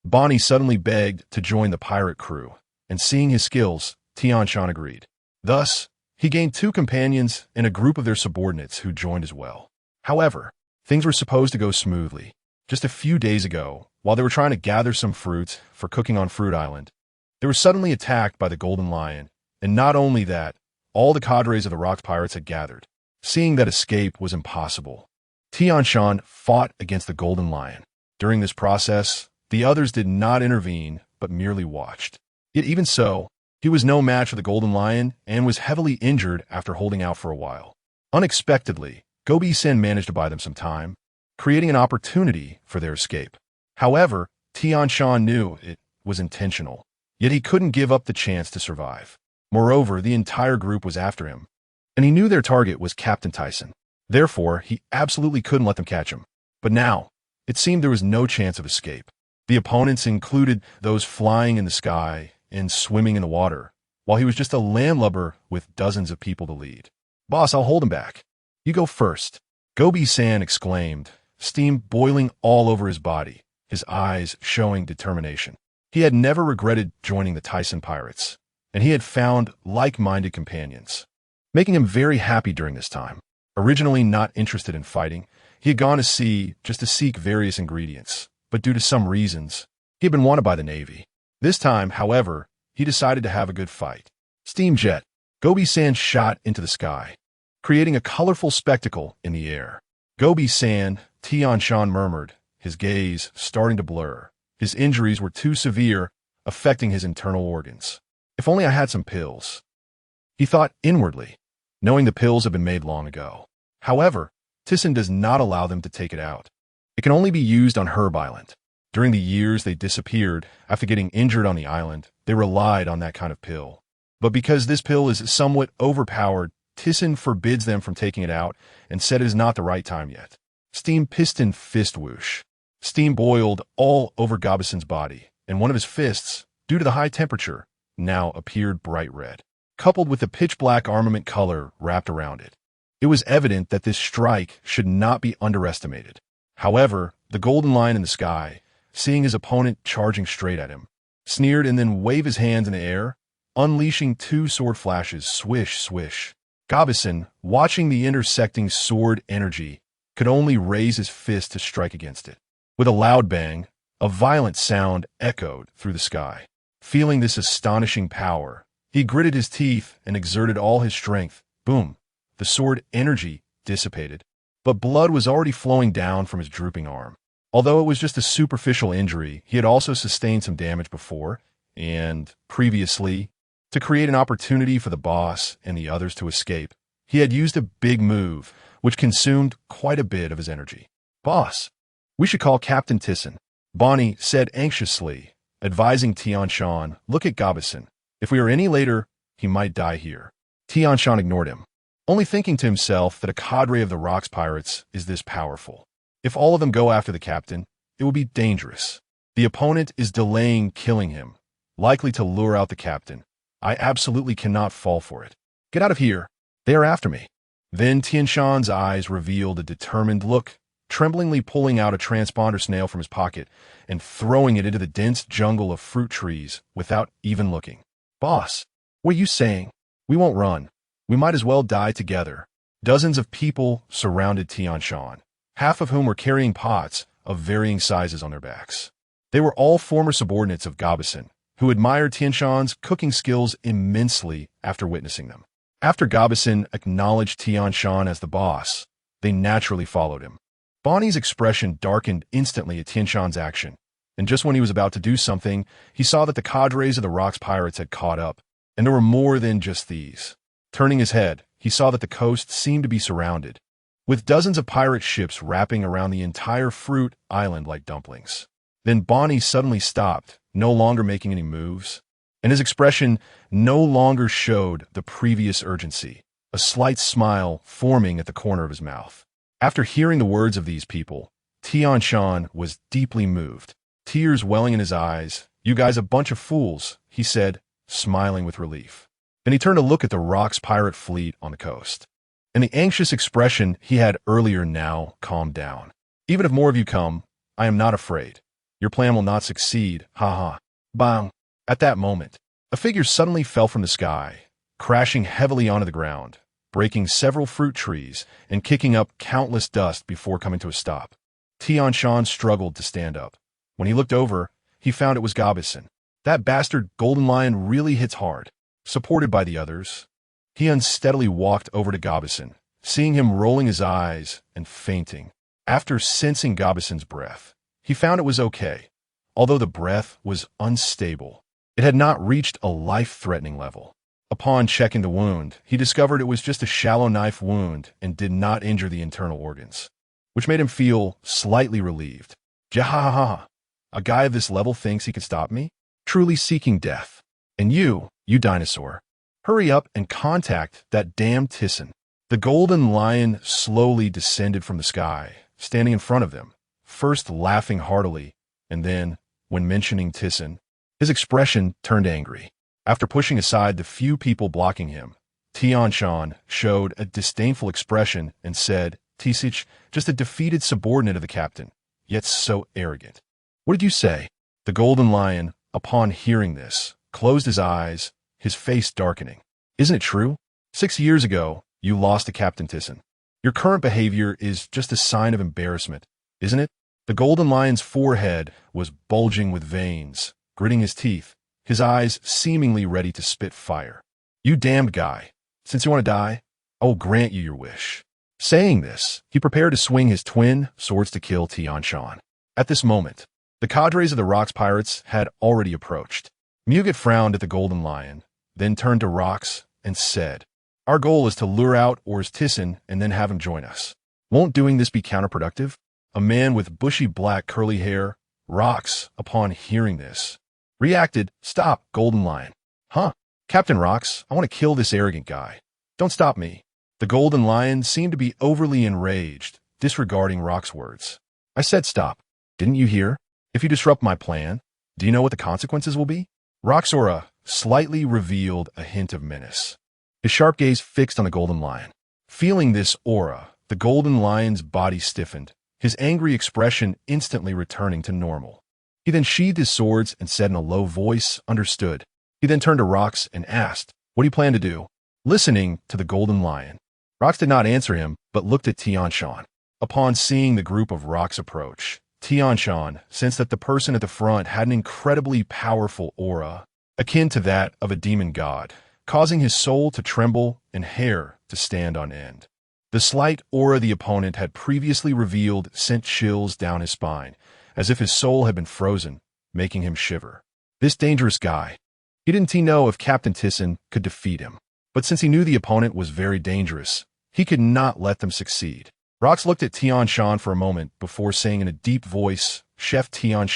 Bonnie suddenly begged to join the pirate crew, and seeing his skills, Tian Shan agreed. Thus, he gained 2 companions and a group of their subordinates who joined as well. However, things were supposed to go smoothly. Just a few days ago, while they were trying to gather some fruit for cooking on Fruit Island, they were suddenly attacked by the Golden Lion, and not only that, all the cadres of the Rock Pirates had gathered. Seeing that escape was impossible, Tian Shan fought against the Golden Lion. During this process, the others did not intervene, but merely watched. Yet even so, he was no match for the Golden Lion and was heavily injured after holding out for a while. Unexpectedly, Gobi-san managed to buy them some time, creating an opportunity for their escape. However, Tian Shan knew it was intentional, yet he couldn't give up the chance to survive. Moreover, the entire group was after him, and he knew their target was Captain Thiesen. Therefore, he absolutely couldn't let them catch him. But now, it seemed there was no chance of escape. The opponents included those flying in the sky and swimming in the water, while he was just a landlubber with dozens of people to lead. Boss, I'll hold him back. You go first. Gobi-san exclaimed, steam boiling all over his body, his eyes showing determination. He had never regretted joining the Thiesen pirates, and he had found like-minded companions, making him very happy during this time. Originally not interested in fighting, he had gone to sea just to seek various ingredients, but due to some reasons, he had been wanted by the Navy. This time, however, he decided to have a good fight. Steam jet. Gobi-san shot into the sky, creating a colorful spectacle in the air. Gobi-san, Tian Shan murmured, his gaze starting to blur. His injuries were too severe, affecting his internal organs. If only I had some pills. He thought inwardly, knowing the pills had been made long ago. However, Thiesen does not allow them to take it out. It can only be used on Herb Island. During the years they disappeared after getting injured on the island, they relied on that kind of pill. But because this pill is somewhat overpowered, Thiesen forbids them from taking it out and said it is not the right time yet. Steam piston fist whoosh. Steam boiled all over Gobi-san's body, and one of his fists, due to the high temperature, now appeared bright red, coupled with the pitch-black armament color wrapped around it. It was evident that this strike should not be underestimated. However, the Golden Lion in the sky, seeing his opponent charging straight at him, sneered and then waved his hands in the air, unleashing 2 sword flashes, swish, swish. Gobi-san, watching the intersecting sword energy, could only raise his fist to strike against it. With a loud bang, a violent sound echoed through the sky. Feeling this astonishing power, he gritted his teeth and exerted all his strength. Boom! The sword energy dissipated, but blood was already flowing down from his drooping arm. Although it was just a superficial injury, he had also sustained some damage before and previously. To create an opportunity for the boss and the others to escape, he had used a big move, which consumed quite a bit of his energy. Boss, we should call Captain Thiesen, Bonnie said anxiously, advising Tian Shan, look at Gobi-san. If we are any later, he might die here. Tian ignored him, only thinking to himself that a cadre of the Rocks pirates is this powerful. If all of them go after the captain, it will be dangerous. The opponent is delaying killing him, likely to lure out the captain. I absolutely cannot fall for it. Get out of here. They are after me. Then Tian's eyes revealed a determined look, tremblingly pulling out a transponder snail from his pocket and throwing it into the dense jungle of fruit trees without even looking. Boss, what are you saying? We won't run. We might as well die together. Dozens of people surrounded Tian, half of whom were carrying pots of varying sizes on their backs. They were all former subordinates of Gabesen, who admired Tian's cooking skills immensely after witnessing them. After Gabesen acknowledged Tian as the boss, they naturally followed him. Bonnie's expression darkened instantly at Tian's action, and just when he was about to do something, he saw that the cadres of the Rocks pirates had caught up, and there were more than just these. Turning his head, he saw that the coast seemed to be surrounded, with dozens of pirate ships wrapping around the entire fruit island like dumplings. Then Bonnie suddenly stopped, no longer making any moves, and his expression no longer showed the previous urgency, a slight smile forming at the corner of his mouth. After hearing the words of these people, Tian was deeply moved, tears welling in his eyes. You guys a bunch of fools, he said, smiling with relief. Then he turned to look at the Rocks pirate fleet on the coast, and the anxious expression he had earlier now calmed down. Even if more of you come, I am not afraid. Your plan will not succeed, ha. Bang! At that moment, a figure suddenly fell from the sky, crashing heavily onto the ground, breaking several fruit trees and kicking up countless dust before coming to a stop. Tian struggled to stand up. When he looked over, he found it was Gabesen. That bastard golden lion really hits hard. Supported by the others, he unsteadily walked over to Gabesen, seeing him rolling his eyes and fainting. After sensing Gabesen's breath, he found it was okay, although the breath was unstable. It had not reached a life-threatening level. Upon checking the wound, he discovered it was just a shallow knife wound and did not injure the internal organs, which made him feel slightly relieved. Jahahaha, a guy of this level thinks he can stop me? Truly seeking death. And you dinosaur, hurry up and contact that damn Thiesen. The golden lion slowly descended from the sky, standing in front of them, first laughing heartily, and then, when mentioning Thiesen, his expression turned angry. After pushing aside the few people blocking him, Tian showed a disdainful expression and said, Thiesen, just a defeated subordinate of the captain, yet so arrogant. What did you say? The golden lion, upon hearing this, closed his eyes, his face darkening. Isn't it true? 6 years ago, you lost to Captain Thiesen. Your current behavior is just a sign of embarrassment, isn't it? The golden lion's forehead was bulging with veins, gritting his teeth, his eyes seemingly ready to spit fire. You damned guy. Since you want to die, I will grant you your wish. Saying this, he prepared to swing his twin swords to kill Tian. At this moment, the cadres of the Rocks pirates had already approached. Muget frowned at the golden lion, then turned to Rocks and said, Our goal is to lure out Aurs Tisen and then have him join us. Won't doing this be counterproductive? A man with bushy black curly hair, Rocks, upon hearing this, reacted, Stop, golden lion. Huh? Captain Rocks, I want to kill this arrogant guy. Don't stop me. The golden lion seemed to be overly enraged, disregarding Rocks' words. I said stop. Didn't you hear? If you disrupt my plan, do you know what the consequences will be? Rocks' aura slightly revealed a hint of menace, his sharp gaze fixed on the golden lion. Feeling this aura, the golden lion's body stiffened, his angry expression instantly returning to normal. He then sheathed his swords and said in a low voice, Understood. He then turned to Rocks and asked, What do you plan to do? Listening to the golden lion, Rocks did not answer him, but looked at Tian. Upon seeing the group of Rocks approach, Tian sensed that the person at the front had an incredibly powerful aura, akin to that of a demon god, causing his soul to tremble and hair to stand on end. The slight aura the opponent had previously revealed sent chills down his spine, as if his soul had been frozen, making him shiver. This dangerous guy. He didn't know if Captain Thiesen could defeat him, but since he knew the opponent was very dangerous, he could not let them succeed. Rocks looked at Tian for a moment before saying in a deep voice, Chef Tian,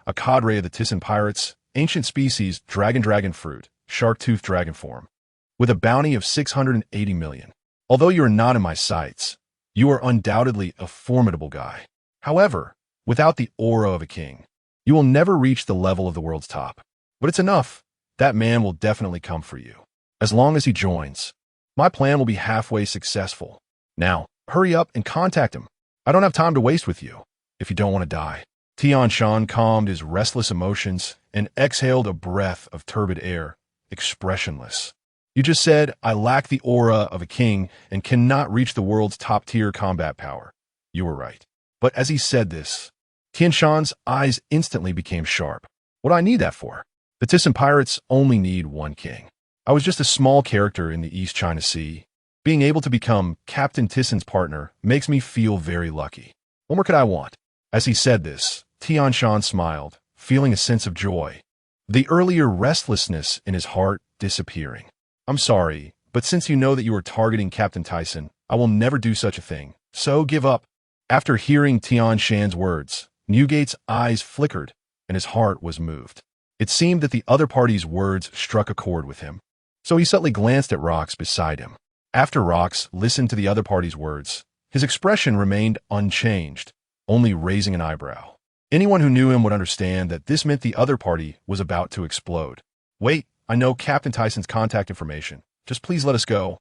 a cadre of the Thiesen pirates, ancient species dragon fruit, shark-tooth dragon form. with a bounty of 680 million. Although you are not in my sights, you are undoubtedly a formidable guy. However, without the aura of a king, you will never reach the level of the world's top. But it's enough. That man will definitely come for you. As long as he joins, my plan will be halfway successful. Now, hurry up and contact him. I don't have time to waste with you, if you don't want to die. Tian Shan calmed his restless emotions and exhaled a breath of turbid air, expressionless. You just said I lack the aura of a king and cannot reach the world's top-tier combat power. You were right. But as he said this, Tian Shan's eyes instantly became sharp. What do I need that for? The Thiesen pirates only need one king. I was just a small character in the East China Sea. Being able to become Captain Thiesen's partner makes me feel very lucky. What more could I want? As he said this, Tian Shan smiled, feeling a sense of joy, the earlier restlessness in his heart disappearing. I'm sorry, but since you know that you are targeting Captain Thiesen, I will never do such a thing, so give up. After hearing Tian Shan's words, Newgate's eyes flickered, and his heart was moved. It seemed that the other party's words struck a chord with him, so he subtly glanced at Rox beside him. After Rox listened to the other party's words, his expression remained unchanged, only raising an eyebrow. Anyone who knew him would understand that this meant the other party was about to explode. Wait, I know Captain Thiesen's contact information. Just please let us go,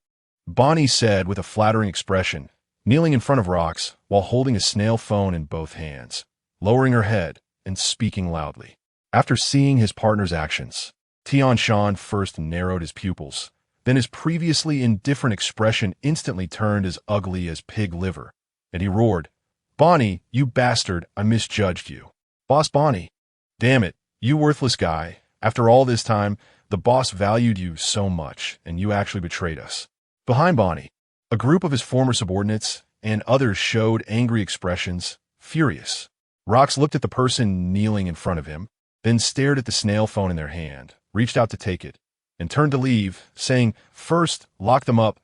Bonnie said with a flattering expression, kneeling in front of Rox while holding a snail phone in both hands, lowering her head and speaking loudly. After seeing his partner's actions, Tian Shan first narrowed his pupils, then his previously indifferent expression instantly turned as ugly as pig liver, and he roared, Bonnie, you bastard, I misjudged you. Boss Bonnie. Damn it, you worthless guy. After all this time, the boss valued you so much, and you actually betrayed us. Behind Bonnie, a group of his former subordinates and others showed angry expressions, furious. Rox looked at the person kneeling in front of him, then stared at the snail phone in their hand, reached out to take it, and turned to leave, saying, first, lock them up,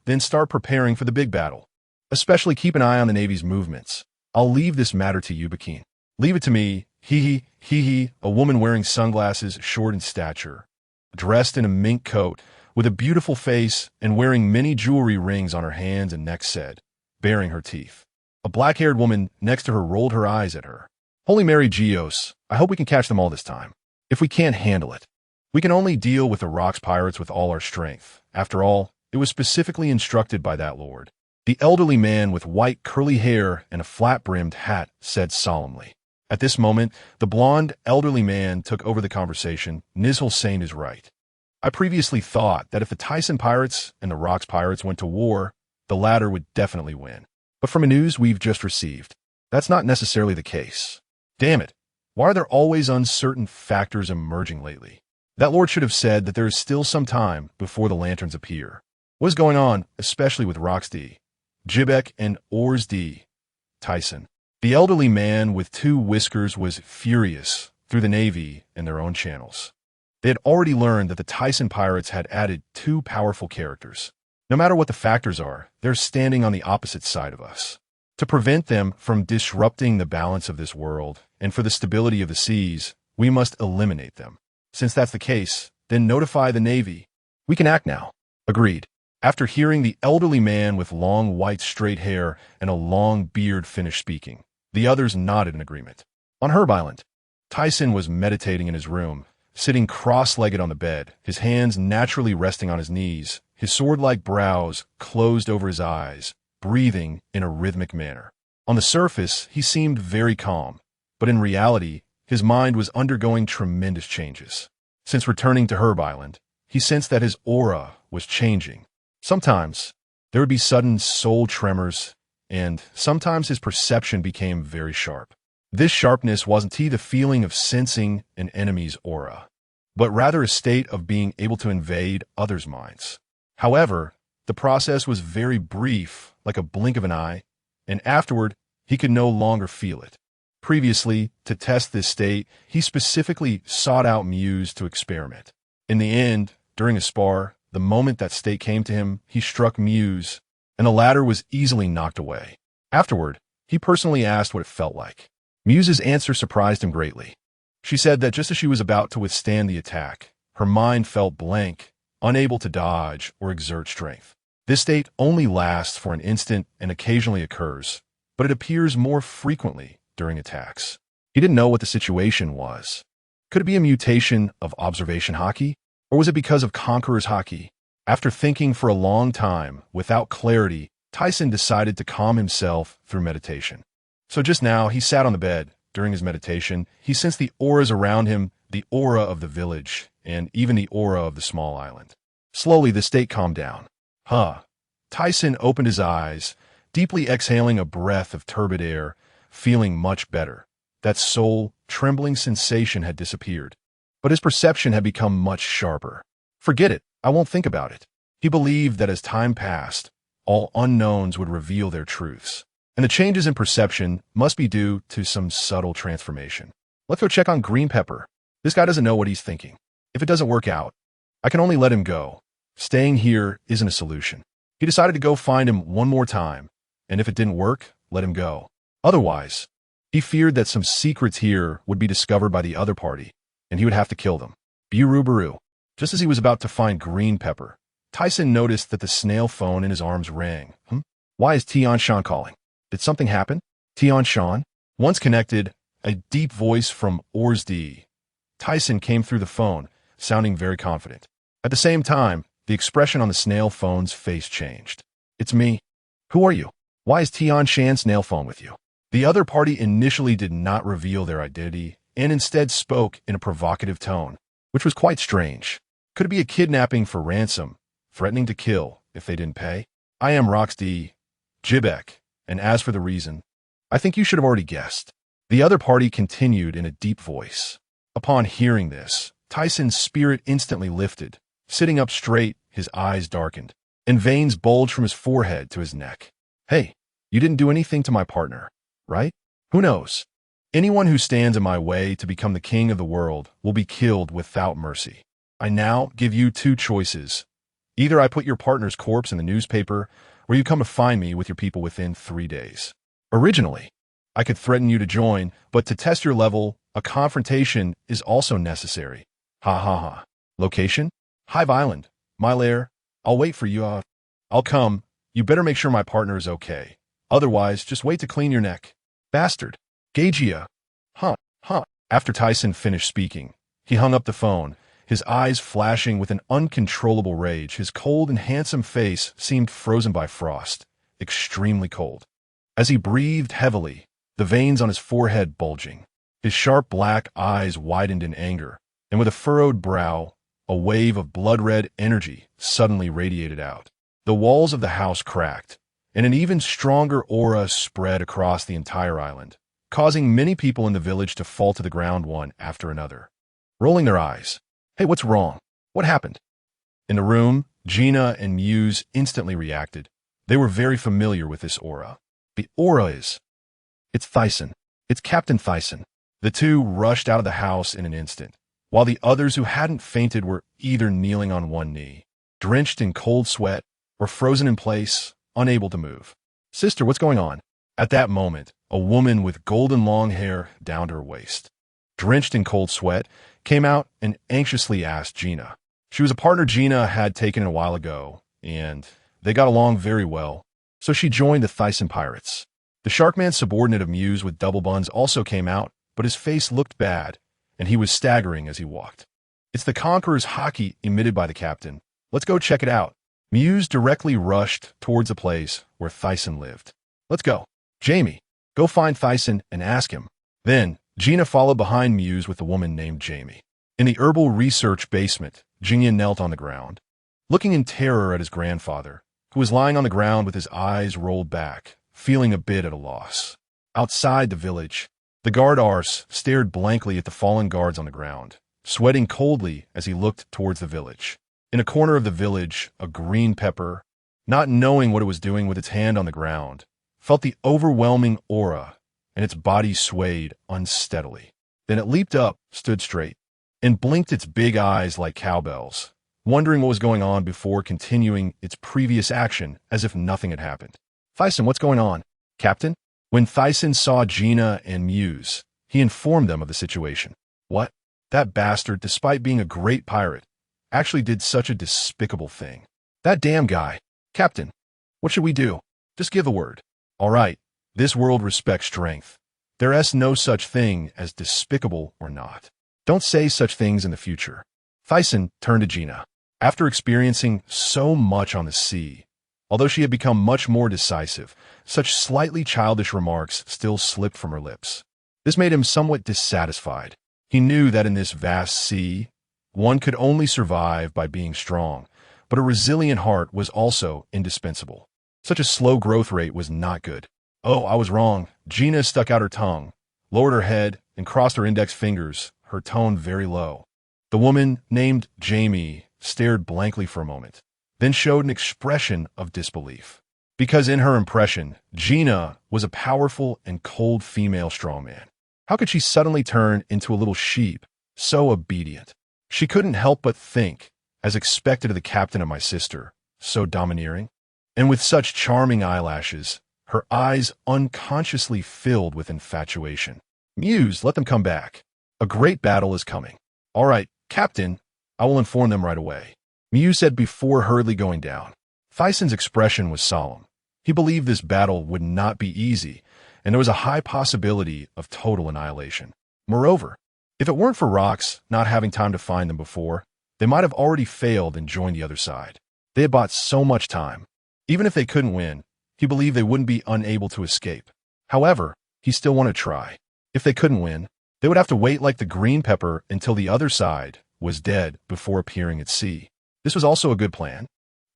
then start preparing for the big battle. Especially keep an eye on the Navy's movements. I'll leave this matter to you, Bakin. Leave it to me, hee, a woman wearing sunglasses, short in stature, dressed in a mink coat, with a beautiful face and wearing many jewelry rings on her hands and neck said, baring her teeth. A black-haired woman next to her rolled her eyes at her. Holy Mary Geos, I hope we can catch them all this time. If we can't handle it, we can only deal with the Rox pirates with all our strength. After all, it was specifically instructed by that lord. The elderly man with white curly hair and a flat-brimmed hat said solemnly. At this moment, the blond, elderly man took over the conversation. Nizhal Sane is right. I previously thought that if the Thiesen pirates and the Rox pirates went to war, the latter would definitely win. But from the news we've just received, that's not necessarily the case. Damn it, why are there always uncertain factors emerging lately? That lord should have said that there is still some time before the lanterns appear. What is going on, especially with Roxd, Jibek, and Aurs Tisen? The elderly man with two whiskers was furious through the Navy and their own channels. They had already learned that the Thiesen pirates had added two powerful characters. No matter what the factors are, they're standing on the opposite side of us. To prevent them from disrupting the balance of this world and for the stability of the seas, we must eliminate them. Since that's the case, then notify the Navy. We can act now. Agreed. After hearing the elderly man with long white straight hair and a long beard finish speaking, the others nodded in agreement. On Herb Island, Thiesen was meditating in his room, sitting cross-legged on the bed, his hands naturally resting on his knees, his sword-like brows closed over his eyes, breathing in a rhythmic manner. On the surface, he seemed very calm, but in reality, his mind was undergoing tremendous changes. Since returning to Herb Island, he sensed that his aura was changing. Sometimes, there would be sudden soul tremors, and sometimes his perception became very sharp. This sharpness wasn't the feeling of sensing an enemy's aura, but rather a state of being able to invade others' minds. However, the process was very brief, like a blink of an eye, and afterward, he could no longer feel it. Previously, to test this state, he specifically sought out Muse to experiment. In the end, during a spar, the moment that state came to him, he struck Muse, and the latter was easily knocked away. Afterward, he personally asked what it felt like. Muse's answer surprised him greatly. She said that just as she was about to withstand the attack, her mind felt blank, unable to dodge or exert strength. This state only lasts for an instant and occasionally occurs, but it appears more frequently during attacks. He didn't know what the situation was. Could it be a mutation of observation haki? Or was it because of conqueror's haki? After thinking for a long time, without clarity, Thiesen decided to calm himself through meditation. So just now, he sat on the bed. During his meditation, he sensed the auras around him, the aura of the village, and even the aura of the small island. Slowly, the state calmed down. Thiesen opened his eyes, deeply exhaling a breath of turbid air, feeling much better. That soul, trembling sensation had disappeared. But his perception had become much sharper. Forget it, I won't think about it. He believed that as time passed, all unknowns would reveal their truths. And the changes in perception must be due to some subtle transformation. Let's go check on Green Pepper. This guy doesn't know what he's thinking. If it doesn't work out, I can only let him go. Staying here isn't a solution. He decided to go find him one more time, and if it didn't work, let him go. Otherwise, he feared that some secrets here would be discovered by the other party, and he would have to kill them. Buru. Just as he was about to find Green Pepper, Thiesen noticed that the snail phone in his arms rang. Why is Tian calling? Did something happen? Tian? Once connected, a deep voice from Aurs Tisen. Thiesen came through the phone, sounding very confident. At the same time, the expression on the snail phone's face changed. It's me. Who are you? Why is Tian's snail phone with you? The other party initially did not reveal their identity and instead spoke in a provocative tone, which was quite strange. Could it be a kidnapping for ransom, threatening to kill if they didn't pay? I am Roxd. Jibek, and as for the reason, I think you should have already guessed. The other party continued in a deep voice. Upon hearing this, Thiesen's spirit instantly lifted. Sitting up straight, his eyes darkened, and veins bulged from his forehead to his neck. Hey, you didn't do anything to my partner, right? Who knows? Anyone who stands in my way to become the king of the world will be killed without mercy. I now give you two choices. Either I put your partner's corpse in the newspaper, or you come to find me with your people within 3 days. Originally, I could threaten you to join, but to test your level, a confrontation is also necessary. Ha. Location? Hive Island. My lair. I'll wait for you. I'll come. You better make sure my partner is okay. Otherwise, just wait to clean your neck. Bastard. Gagea. Huh. After Thiesen finished speaking, he hung up the phone, his eyes flashing with an uncontrollable rage. His cold and handsome face seemed frozen by frost, extremely cold. As he breathed heavily, the veins on his forehead bulging, his sharp black eyes widened in anger, and with a furrowed brow, a wave of blood-red energy suddenly radiated out. The walls of the house cracked, and an even stronger aura spread across the entire island, causing many people in the village to fall to the ground one after another, rolling their eyes. Hey, what's wrong? What happened? In the room, Gina and Muse instantly reacted. They were very familiar with this aura. The aura is... It's Thiesen. It's Captain Thiesen. The two rushed out of the house in an instant, while the others who hadn't fainted were either kneeling on one knee, drenched in cold sweat, or frozen in place, unable to move. Sister, what's going on? At that moment, a woman with golden long hair down to her waist, drenched in cold sweat, came out and anxiously asked Gina. She was a partner Gina had taken a while ago, and they got along very well, so she joined the Thiesen pirates. The Sharkman's subordinate of Muse with double buns also came out, but his face looked bad, and he was staggering as he walked. It's the Conqueror's haki emitted by the captain. Let's go check it out. Muse directly rushed towards the place where Thiesen lived. Let's go. Jamie, go find Thiesen and ask him. Then, Gina followed behind Muse with a woman named Jamie. In the herbal research basement, Jingyan knelt on the ground, looking in terror at his grandfather, who was lying on the ground with his eyes rolled back, feeling a bit at a loss. Outside the village, the guard Ars stared blankly at the fallen guards on the ground, sweating coldly as he looked towards the village. In a corner of the village, a Green Pepper, not knowing what it was doing with its hand on the ground, felt the overwhelming aura, and its body swayed unsteadily. Then it leaped up, stood straight, and blinked its big eyes like cowbells, wondering what was going on before continuing its previous action as if nothing had happened. Thiesen, what's going on? Captain? When Thiesen saw Gina and Muse, he informed them of the situation. What? That bastard, despite being a great pirate, actually did such a despicable thing. That damn guy. Captain, what should we do? Just give a word. All right, this world respects strength. There's no such thing as despicable or not. Don't say such things in the future. Thiesen turned to Gina. After experiencing so much on the sea, although she had become much more decisive, such slightly childish remarks still slipped from her lips. This made him somewhat dissatisfied. He knew that in this vast sea, one could only survive by being strong, but a resilient heart was also indispensable. Such a slow growth rate was not good. Oh, I was wrong. Gina stuck out her tongue, lowered her head, and crossed her index fingers, her tone very low. The woman, named Jamie, stared blankly for a moment, then showed an expression of disbelief. Because in her impression, Gina was a powerful and cold female strongman. How could she suddenly turn into a little sheep, so obedient? She couldn't help but think, as expected of the captain of my sister, so domineering. And with such charming eyelashes, her eyes unconsciously filled with infatuation. Muse, let them come back. A great battle is coming. All right, Captain, I will inform them right away. Muse said before hurriedly going down. Thiesen's expression was solemn. He believed this battle would not be easy, and there was a high possibility of total annihilation. Moreover, if it weren't for Rox not having time to find them before, they might have already failed and joined the other side. They had bought so much time. Even if they couldn't win, he believed they wouldn't be unable to escape. However, he still wanted to try. If they couldn't win, they would have to wait like the green pepper until the other side was dead before appearing at sea. This was also a good plan,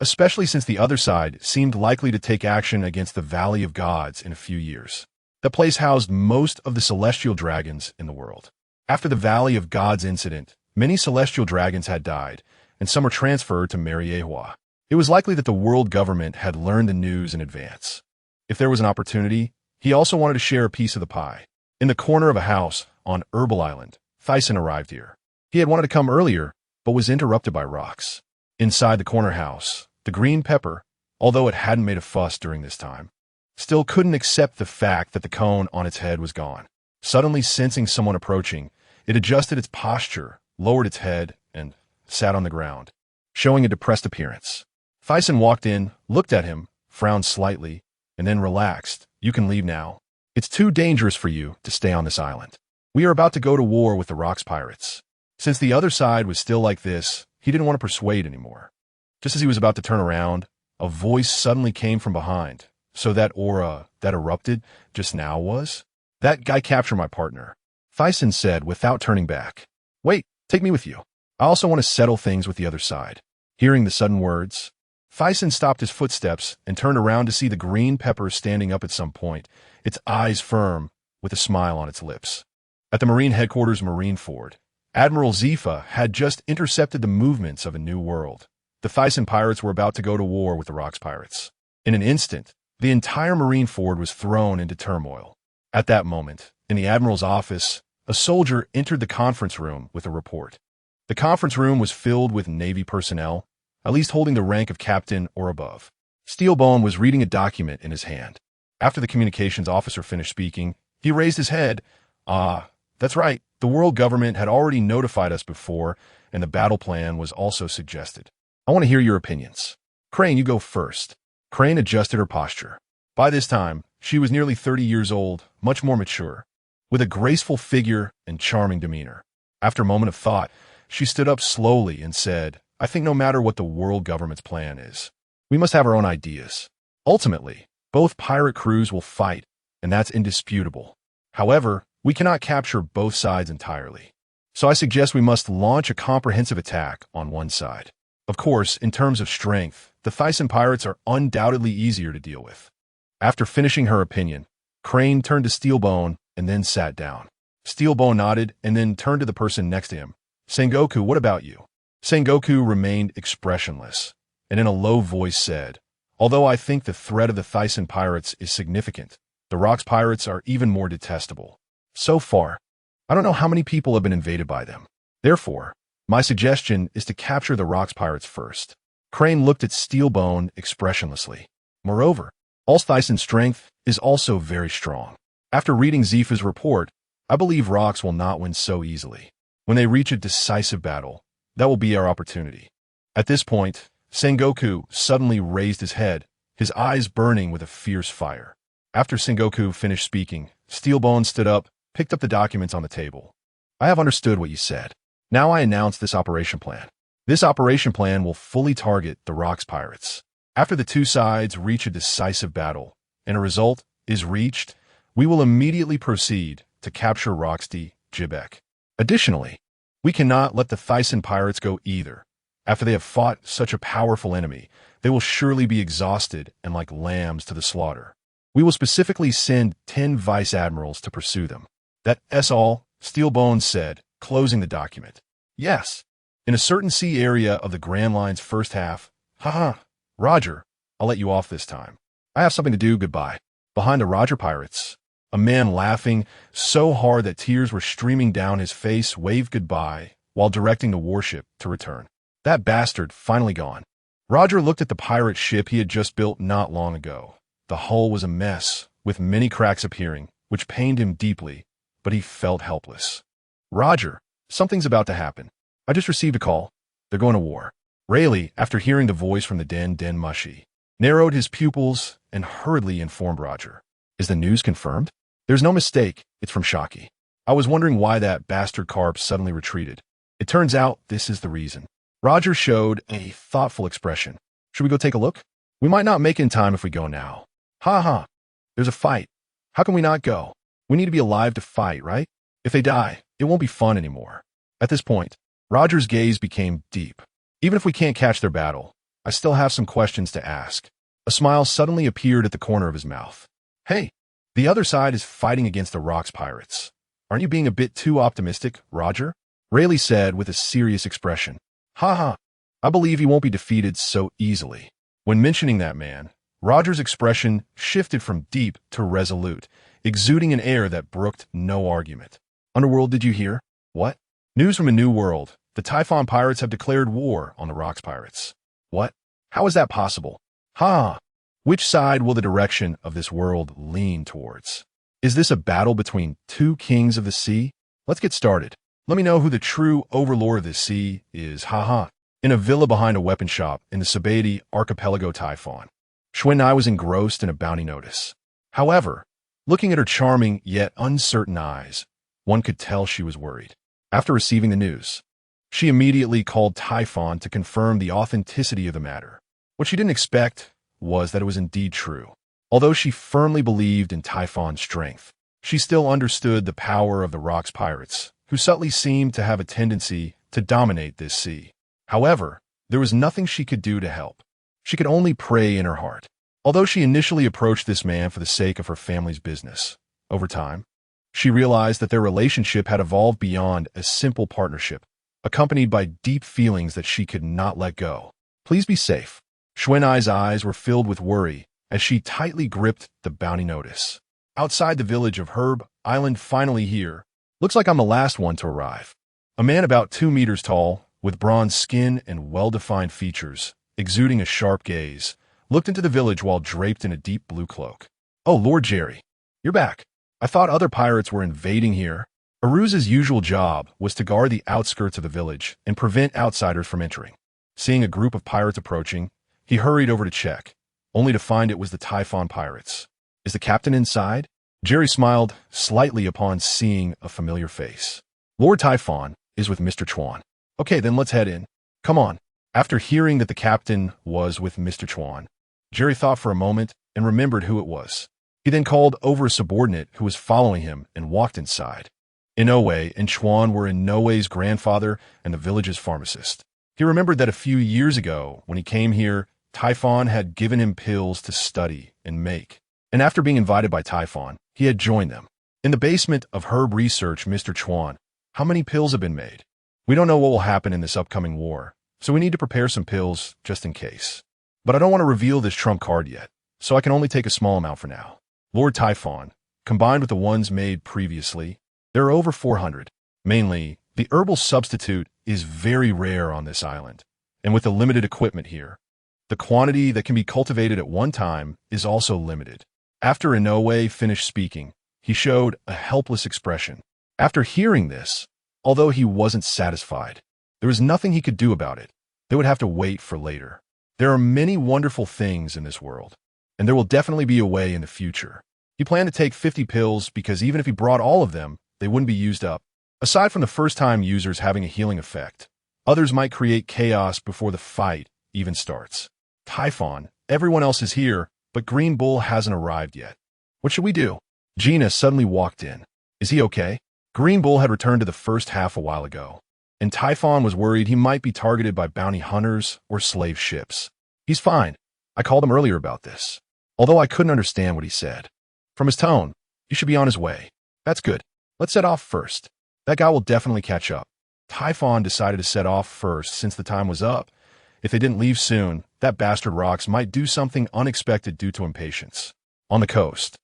especially since the other side seemed likely to take action against the Valley of Gods in a few years. That place housed most of the celestial dragons in the world. After the Valley of Gods incident, many celestial dragons had died, and some were transferred to Mariehua. It was likely that the world government had learned the news in advance. If there was an opportunity, he also wanted to share a piece of the pie. In the corner of a house on Herbal Island, Thiesen arrived here. He had wanted to come earlier, but was interrupted by Rox. Inside the corner house, the green pepper, although it hadn't made a fuss during this time, still couldn't accept the fact that the cone on its head was gone. Suddenly sensing someone approaching, it adjusted its posture, lowered its head, and sat on the ground, showing a depressed appearance. Thiesen walked in, looked at him, frowned slightly, and then relaxed. You can leave now. It's too dangerous for you to stay on this island. We are about to go to war with the Rox pirates. Since the other side was still like this, he didn't want to persuade anymore. Just as he was about to turn around, a voice suddenly came from behind. So that aura that erupted just now was? That guy captured my partner, Thiesen said without turning back. Wait, take me with you. I also want to settle things with the other side. Hearing the sudden words, Thiesen stopped his footsteps and turned around to see the green pepper standing up at some point, its eyes firm, with a smile on its lips. At the Marine Headquarters Marineford, Admiral Zifa had just intercepted the movements of a new world. The Thiesen pirates were about to go to war with the Rox pirates. In an instant, the entire Marineford was thrown into turmoil. At that moment, in the Admiral's office, a soldier entered the conference room with a report. The conference room was filled with Navy personnel, at least holding the rank of captain or above. Steelbone was reading a document in his hand. After the communications officer finished speaking, he raised his head. That's right. The world government had already notified us before, and the battle plan was also suggested. I want to hear your opinions. Crane, you go first. Crane adjusted her posture. By this time, she was nearly 30 years old, much more mature, with a graceful figure and charming demeanor. After a moment of thought, she stood up slowly and said, I think no matter what the world government's plan is, we must have our own ideas. Ultimately, both pirate crews will fight, and that's indisputable. However, we cannot capture both sides entirely. So I suggest we must launch a comprehensive attack on one side. Of course, in terms of strength, the Thiesen pirates are undoubtedly easier to deal with. After finishing her opinion, Crane turned to Steelbone and then sat down. Steelbone nodded and then turned to the person next to him. Sengoku, what about you? Sengoku remained expressionless, and in a low voice said, although I think the threat of the Thiesen pirates is significant, the Rox pirates are even more detestable. So far, I don't know how many people have been invaded by them. Therefore, my suggestion is to capture the Rox pirates first. Crane looked at Steelbone expressionlessly. Moreover, Aurs Tisen's strength is also very strong. After reading Zifa's report, I believe Rox will not win so easily. When they reach a decisive battle, That will be our opportunity. At this point, Sengoku suddenly raised his head, his eyes burning with a fierce fire. After Sengoku finished speaking, Steelbone stood up, picked up the documents on the table. I have understood what you said. Now I announce this operation plan. This operation plan will fully target the Rocks pirates. After the two sides reach a decisive battle, and a result is reached, we will immediately proceed to capture Aurs Tisen. Additionally, we cannot let the Thiesen pirates go either. After they have fought such a powerful enemy, they will surely be exhausted and like lambs to the slaughter. We will specifically send 10 vice-admirals to pursue them. That's all, Steelbone said, closing the document. Yes, in a certain sea area of the Grand Line's first half. Haha, Roger, I'll let you off this time. I have something to do, goodbye. Behind the Roger pirates, a man laughing so hard that tears were streaming down his face waved goodbye while directing the warship to return. That bastard finally gone. Roger looked at the pirate ship he had just built not long ago. The hull was a mess, with many cracks appearing, which pained him deeply, but he felt helpless. Roger, something's about to happen. I just received a call. They're going to war. Rayleigh, after hearing the voice from the den mushy, narrowed his pupils and hurriedly informed Roger. Is the news confirmed? There's no mistake, it's from Shocky. I was wondering why that bastard Carp suddenly retreated. It turns out this is the reason. Roger showed a thoughtful expression. Should we go take a look? We might not make it in time if we go now. Ha ha. There's a fight. How can we not go? We need to be alive to fight, right? If they die, it won't be fun anymore. At this point, Roger's gaze became deep. Even if we can't catch their battle, I still have some questions to ask. A smile suddenly appeared at the corner of his mouth. Hey, the other side is fighting against the Rocks pirates. Aren't you being a bit too optimistic, Roger? Rayleigh said with a serious expression. Ha ha. I believe he won't be defeated so easily. When mentioning that man, Roger's expression shifted from deep to resolute, exuding an air that brooked no argument. Underworld, did you hear? What? News from a new world. The Typhon pirates have declared war on the Rocks pirates. What? How is that possible? Ha! Which side will the direction of this world lean towards? Is this a battle between two kings of the sea? Let's get started. Let me know who the true overlord of this sea is. Ha ha. In a villa behind a weapon shop in the Sabati archipelago Typhon, Xuanai was engrossed in a bounty notice. However, looking at her charming yet uncertain eyes, one could tell she was worried. After receiving the news, she immediately called Typhon to confirm the authenticity of the matter. What she didn't expect was that it was indeed true. Although she firmly believed in Typhon's strength, she still understood the power of the Rocks pirates, who subtly seemed to have a tendency to dominate this sea. However, there was nothing she could do to help. She could only pray in her heart. Although she initially approached this man for the sake of her family's business, over time, she realized that their relationship had evolved beyond a simple partnership, accompanied by deep feelings that she could not let go. Please be safe. Xuanai's eyes were filled with worry as she tightly gripped the bounty notice. Outside the village of Herb Island, finally here. Looks like I'm the last one to arrive. A man about 2 meters tall, with bronze skin and well-defined features, exuding a sharp gaze, looked into the village while draped in a deep blue cloak. Oh, Lord Jerry, you're back. I thought other pirates were invading here. Aurus's usual job was to guard the outskirts of the village and prevent outsiders from entering. Seeing a group of pirates approaching, he hurried over to check, only to find it was the Typhon pirates. Is the captain inside? Jerry smiled slightly upon seeing a familiar face. Lord Typhon is with Mr. Chuan. Okay, then let's head in. Come on. After hearing that the captain was with Mr. Chuan, Jerry thought for a moment and remembered who it was. He then called over a subordinate who was following him and walked inside. Inoue and Chuan were Inoue's grandfather and the village's pharmacist. He remembered that a few years ago, when he came here, Typhon had given him pills to study and make. And after being invited by Typhon, he had joined them. In the basement of Herb Research, Mr. Chuan, how many pills have been made? We don't know what will happen in this upcoming war, so we need to prepare some pills just in case. But I don't want to reveal this trump card yet, so I can only take a small amount for now. Lord Typhon, combined with the ones made previously, there are over 400. Mainly, the herbal substitute is very rare on this island, and with the limited equipment here, the quantity that can be cultivated at one time is also limited. After Inoue finished speaking, he showed a helpless expression. After hearing this, although he wasn't satisfied, There was nothing he could do about it. They would have to wait for later. There are many wonderful things in this world, and there will definitely be a way in the future. He planned to take 50 pills because even if he brought all of them, they wouldn't be used up. Aside from the first-time users having a healing effect, others might create chaos before the fight even starts. Typhon, everyone else is here, but Green Bull hasn't arrived yet. What should we do? Gina suddenly walked in. Is he okay? Green Bull had returned to the first half a while ago, and Typhon was worried he might be targeted by bounty hunters or slave ships. He's fine. I called him earlier about this, although I couldn't understand what he said. From his tone, he should be on his way. That's good. Let's set off first. That guy will definitely catch up. Typhon decided to set off first since the time was up. If they didn't leave soon, that bastard Rox might do something unexpected due to impatience. On the coast,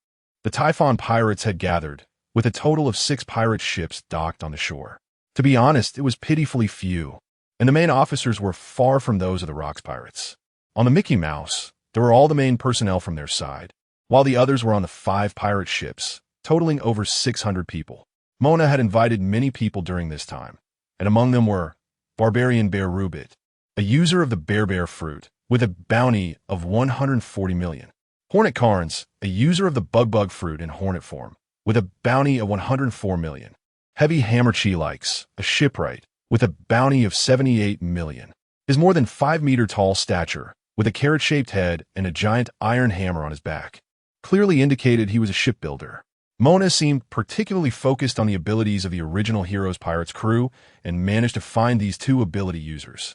the Typhon pirates had gathered, with a total of 6 pirate ships docked on the shore. To be honest, it was pitifully few, and the main officers were far from those of the Rox pirates. On the Mickey Mouse, there were all the main personnel from their side, while the others were on the 5 pirate ships, totaling over 600 people. Mona had invited many people during this time, and among them were Barbarian Bear Rubit, a user of the Bear fruit, with a bounty of 140 million. Hornet Carnes, a user of the Bug fruit in hornet form, with a bounty of 104 million. Heavy Hammer Chi-Likes, a shipwright, with a bounty of 78 million. His more than 5-meter tall stature, with a carrot-shaped head and a giant iron hammer on his back, clearly indicated he was a shipbuilder. Mona seemed particularly focused on the abilities of the original Heroes Pirates crew and managed to find these 2 ability users.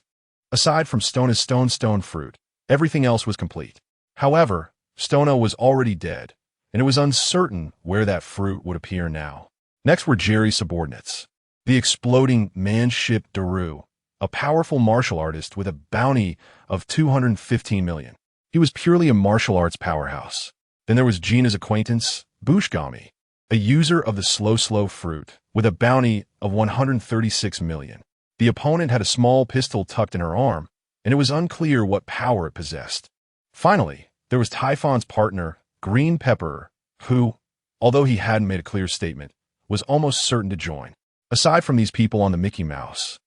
Aside from Stona's stone fruit, everything else was complete. However, Stona was already dead, and it was uncertain where that fruit would appear now. Next were Jerry's subordinates. The exploding man-ship Daru, a powerful martial artist with a bounty of 215 million. He was purely a martial arts powerhouse. Then there was Gina's acquaintance, Bushgami, a user of the slow fruit, with a bounty of 136 million. The opponent had a small pistol tucked in her arm, and it was unclear what power it possessed. Finally, there was Typhon's partner, Green Pepper, who, although he hadn't made a clear statement, was almost certain to join. Aside from these people on the Mickey Mouse,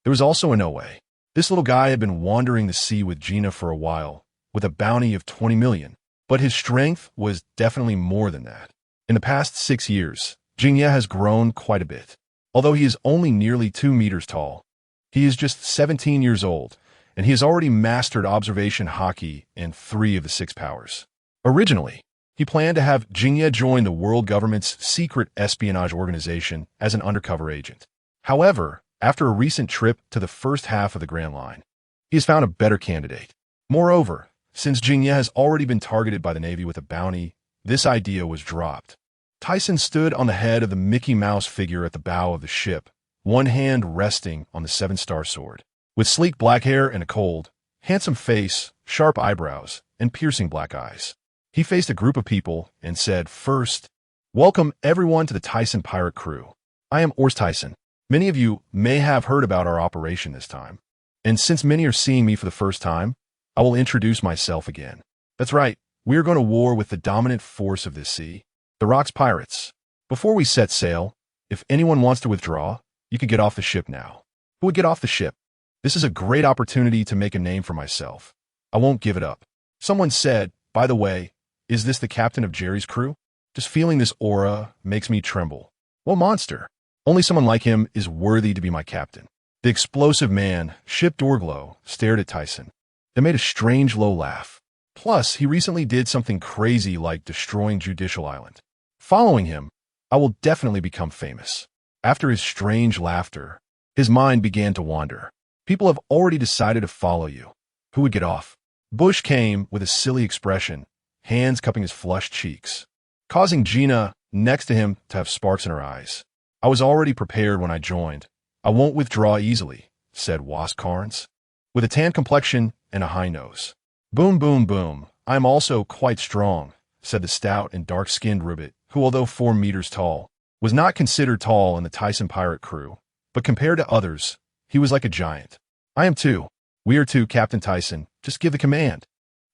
there was also Inoue. This little guy had been wandering the sea with Gina for a while, with a bounty of 20 million, but his strength was definitely more than that. In the past 6 years, Gina has grown quite a bit. Although he is only nearly 2 meters tall, he is just 17 years old, and he has already mastered observation hockey in 3 of the 6 powers. Originally, he planned to have Gina join the world government's secret espionage organization as an undercover agent. However, after a recent trip to the first half of the Grand Line, he has found a better candidate. Moreover, since Gina has already been targeted by the Navy with a bounty, this idea was dropped. Thiesen stood on the head of the Mickey Mouse figure at the bow of the ship, one hand resting on the 7-star sword. With sleek black hair and a cold, handsome face, sharp eyebrows, and piercing black eyes, he faced a group of people and said, "First, welcome everyone to the Thiesen pirate crew. I am Aurs Tisen. Many of you may have heard about our operation this time, and since many are seeing me for the first time, I will introduce myself again. That's right, we are going to war with the dominant force of this sea, the Rox Pirates. Before we set sail, if anyone wants to withdraw, you could get off the ship now." Who would get off the ship? This is a great opportunity to make a name for myself. I won't give it up. Someone said, by the way, is this the captain of Jerry's crew? Just feeling this aura makes me tremble. What monster? Only someone like him is worthy to be my captain. The explosive man, Ship Dorglow, stared at Thiesen. They made a strange low laugh. Plus, he recently did something crazy like destroying Judicial Island. Following him, I will definitely become famous. After his strange laughter, his mind began to wander. People have already decided to follow you. Who would get off? Bush came with a silly expression, hands cupping his flushed cheeks, causing Gina next to him to have sparks in her eyes. I was already prepared when I joined. I won't withdraw easily, said Wasp Carnes, with a tan complexion and a high nose. Boom, boom, boom. I am also quite strong, said the stout and dark-skinned Ribbit, who, although 4 meters tall, was not considered tall in the Thiesen pirate crew, but compared to others, he was like a giant. I am too. We are too, Captain Thiesen. Just give the command.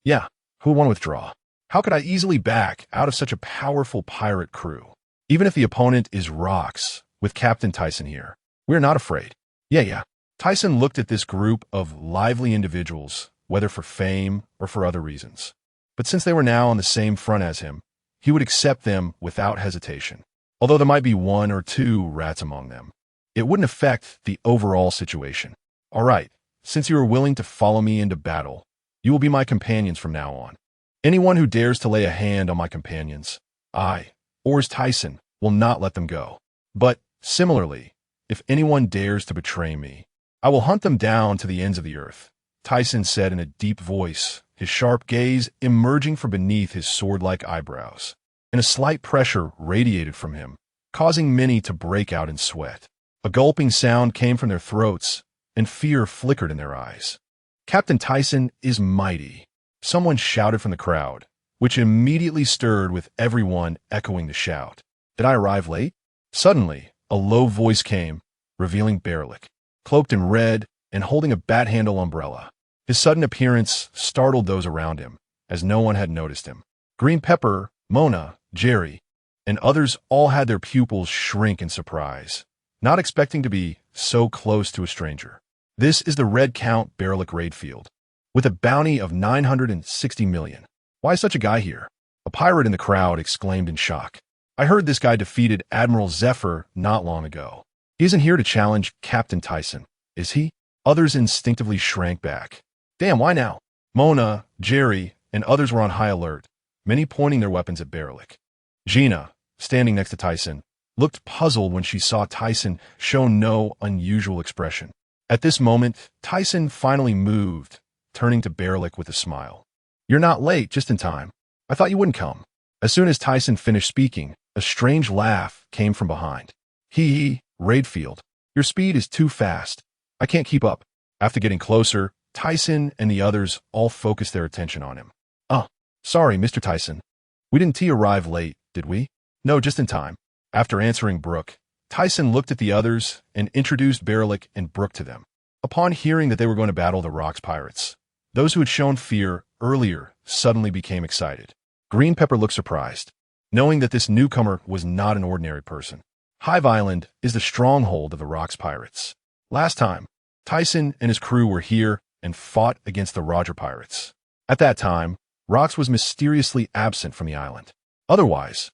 Yeah, who would want to withdraw? How could I easily back out of such a powerful pirate crew? Even if the opponent is Rox, with Captain Thiesen here, we are not afraid. Yeah. Tyson looked at this group of lively individuals, whether for fame or for other reasons. But since they were now on the same front as him, he would accept them without hesitation. Although there might be one or two rats among them, it wouldn't affect the overall situation. All right, since you are willing to follow me into battle, you will be my companions from now on. Anyone who dares to lay a hand on my companions, I, Aurs Tisen, will not let them go. But, similarly, if anyone dares to betray me, I will hunt them down to the ends of the earth, Tyson said in a deep voice, his sharp gaze emerging from beneath his sword-like eyebrows, and a slight pressure radiated from him, causing many to break out in sweat. A gulping sound came from their throats, and fear flickered in their eyes. Captain Tyson is mighty, someone shouted from the crowd, which immediately stirred with everyone echoing the shout. Did I arrive late? Suddenly, a low voice came, revealing Berlik, cloaked in red and holding a bat-handle umbrella. His sudden appearance startled those around him, as no one had noticed him. Green Pepper, Mona, Jerry, and others all had their pupils shrink in surprise, not expecting to be so close to a stranger. This is the Red Count Berlik Raidfield, with a bounty of 960 million. Why is such a guy here? A pirate in the crowd exclaimed in shock. I heard this guy defeated Admiral Zephyr not long ago. He isn't here to challenge Captain Tyson, is he? Others instinctively shrank back. Damn, why now? Mona, Jerry, and others were on high alert, many pointing their weapons at Berlik. Gina, standing next to Tyson, looked puzzled when she saw Tyson show no unusual expression. At this moment, Tyson finally moved, turning to Berlik with a smile. You're not late, just in time. I thought you wouldn't come. As soon as Tyson finished speaking, a strange laugh came from behind. Hee, Raidfield, your speed is too fast. I can't keep up. After getting closer, Tyson and the others all focused their attention on him. Sorry, Mr. Tyson. We didn't arrive late, did we? No, just in time. After answering Brooke, Tyson looked at the others and introduced Berlik and Brooke to them. Upon hearing that they were going to battle the Rocks pirates, those who had shown fear earlier suddenly became excited. Green Pepper looked surprised, knowing that this newcomer was not an ordinary person. Hive Island is the stronghold of the Rocks pirates. Last time, Tyson and his crew were here and fought against the Roger pirates. At that time, Rocks was mysteriously absent from the island. Otherwise,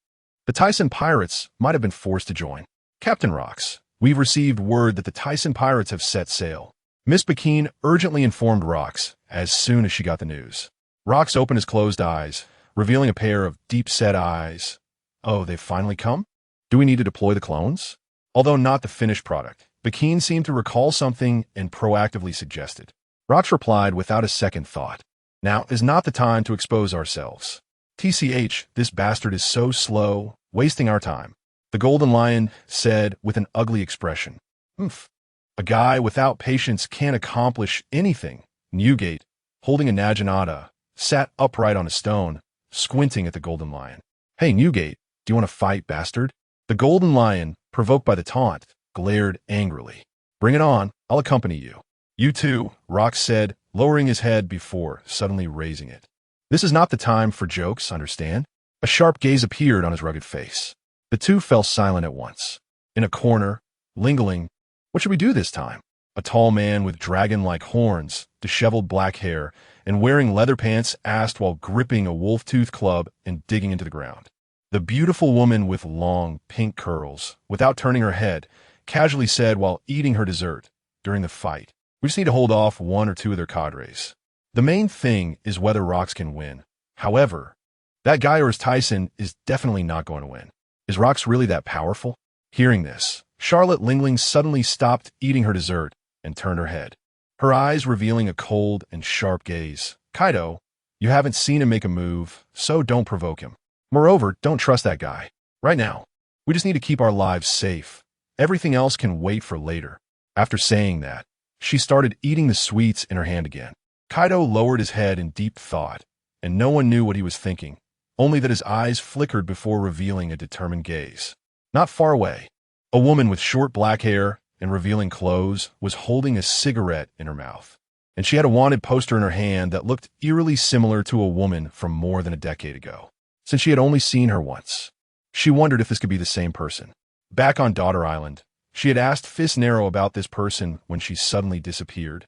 the Tyson pirates might have been forced to join. Captain Rocks, we've received word that the Tyson pirates have set sail. Miss Bakine urgently informed Rocks as soon as she got the news. Rocks opened his closed eyes, revealing a pair of deep-set eyes. Oh, they've finally come? Do we need to deploy the clones? Although not the finished product, Bakine seemed to recall something and proactively suggested. Rocks replied without a second thought. Now is not the time to expose ourselves. TCH, this bastard is so slow, wasting our time. The Golden Lion said with an ugly expression. Oomph. A guy without patience can't accomplish anything. Newgate, holding a Naginata, sat upright on a stone, squinting at the Golden Lion. Hey, Newgate, do you want to fight, bastard? The Golden Lion, provoked by the taunt, glared angrily. Bring it on, I'll accompany you. You too, Rocks said, lowering his head before suddenly raising it. This is not the time for jokes, understand? A sharp gaze appeared on his rugged face. The two fell silent at once. In a corner, lingling, what should we do this time? A tall man with dragon-like horns, disheveled black hair, and wearing leather pants asked while gripping a wolf-tooth club and digging into the ground. The beautiful woman with long, pink curls, without turning her head, casually said while eating her dessert, during the fight, we just need to hold off one or two of their cadres. The main thing is whether Rocks can win. However, that guy Aurs Tisen is definitely not going to win. Is Rocks really that powerful? Hearing this, Charlotte Lingling suddenly stopped eating her dessert and turned her head, her eyes revealing a cold and sharp gaze. Kaido, you haven't seen him make a move, so don't provoke him. Moreover, don't trust that guy. Right now, we just need to keep our lives safe. Everything else can wait for later. After saying that, she started eating the sweets in her hand again. Kaido lowered his head in deep thought, and no one knew what he was thinking, only that his eyes flickered before revealing a determined gaze. Not far away, a woman with short black hair and revealing clothes was holding a cigarette in her mouth, and she had a wanted poster in her hand that looked eerily similar to a woman from more than a decade ago. Since she had only seen her once, she wondered if this could be the same person. Back on Daughter Island, She had asked Fisnero about this person when she suddenly disappeared.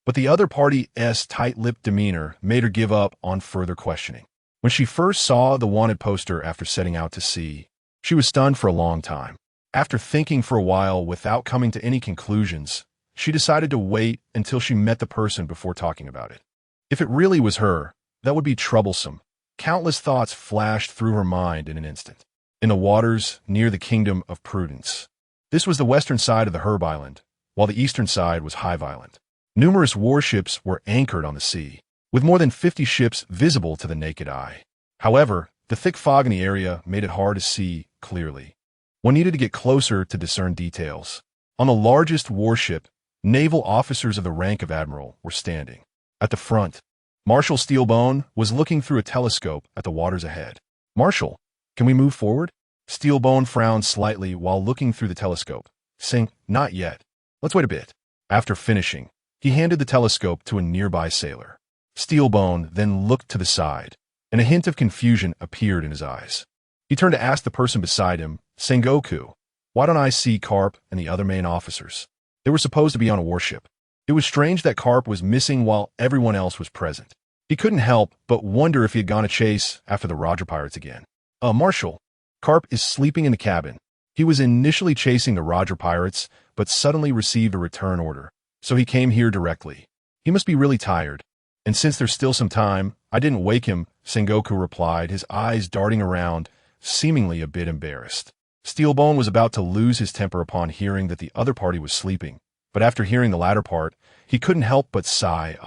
But the other party's tight-lipped demeanor made her give up on further questioning. When she first saw the wanted poster after setting out to sea, she was stunned for a long time. After thinking for a while without coming to any conclusions, she decided to wait until she met the person before talking about it. If it really was her, that would be troublesome. Countless thoughts flashed through her mind in an instant. In the waters near the Kingdom of Prudence. This was the western side of the Herb Island, while the eastern side was Hive Island. Numerous warships were anchored on the sea, with more than 50 ships visible to the naked eye. However, the thick fog in the area made it hard to see clearly. One needed to get closer to discern details. On the largest warship, naval officers of the rank of admiral were standing. At the front, Marshal Steelbone was looking through a telescope at the waters ahead. "Marshal, can we move forward?" Steelbone frowned slightly while looking through the telescope, saying, "Not yet. Let's wait a bit." After finishing, he handed the telescope to a nearby sailor. Steelbone then looked to the side, and a hint of confusion appeared in his eyes. He turned to ask the person beside him, "Sengoku, why don't I see Carp and the other main officers? They were supposed to be on a warship." It was strange that Carp was missing while everyone else was present. He couldn't help but wonder if he had gone to chase after the Roger pirates again. Marshal, Carp is sleeping in the cabin. He was initially chasing the Roger pirates, but suddenly received a return order, so he came here directly. He must be really tired. And since there's still some time, I didn't wake him," Sengoku replied, his eyes darting around, seemingly a bit embarrassed. Steelbone was about to lose his temper upon hearing that the other party was sleeping, but after hearing the latter part, he couldn't help but sigh.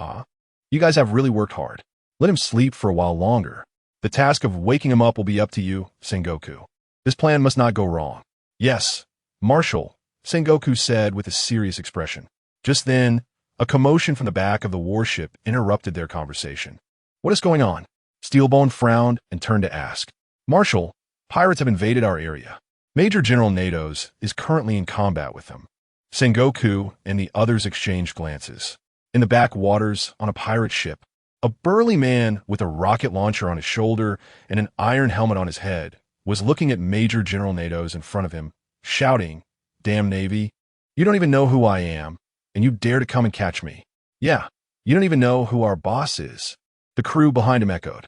You guys have really worked hard. Let him sleep for a while longer. The task of waking him up will be up to you, Sengoku. This plan must not go wrong." "Yes, Marshal," Sengoku said with a serious expression. Just then, a commotion from the back of the warship interrupted their conversation. "What is going on?" Steelbone frowned and turned to ask. "Marshal, pirates have invaded our area. Major General Natos is currently in combat with them." Sengoku and the others exchanged glances. In the backwaters, on a pirate ship, a burly man with a rocket launcher on his shoulder and an iron helmet on his head was looking at Major General Natos in front of him, shouting, "Damn Navy, you don't even know who I am, and you dare to come and catch me. Yeah, you don't even know who our boss is." The crew behind him echoed,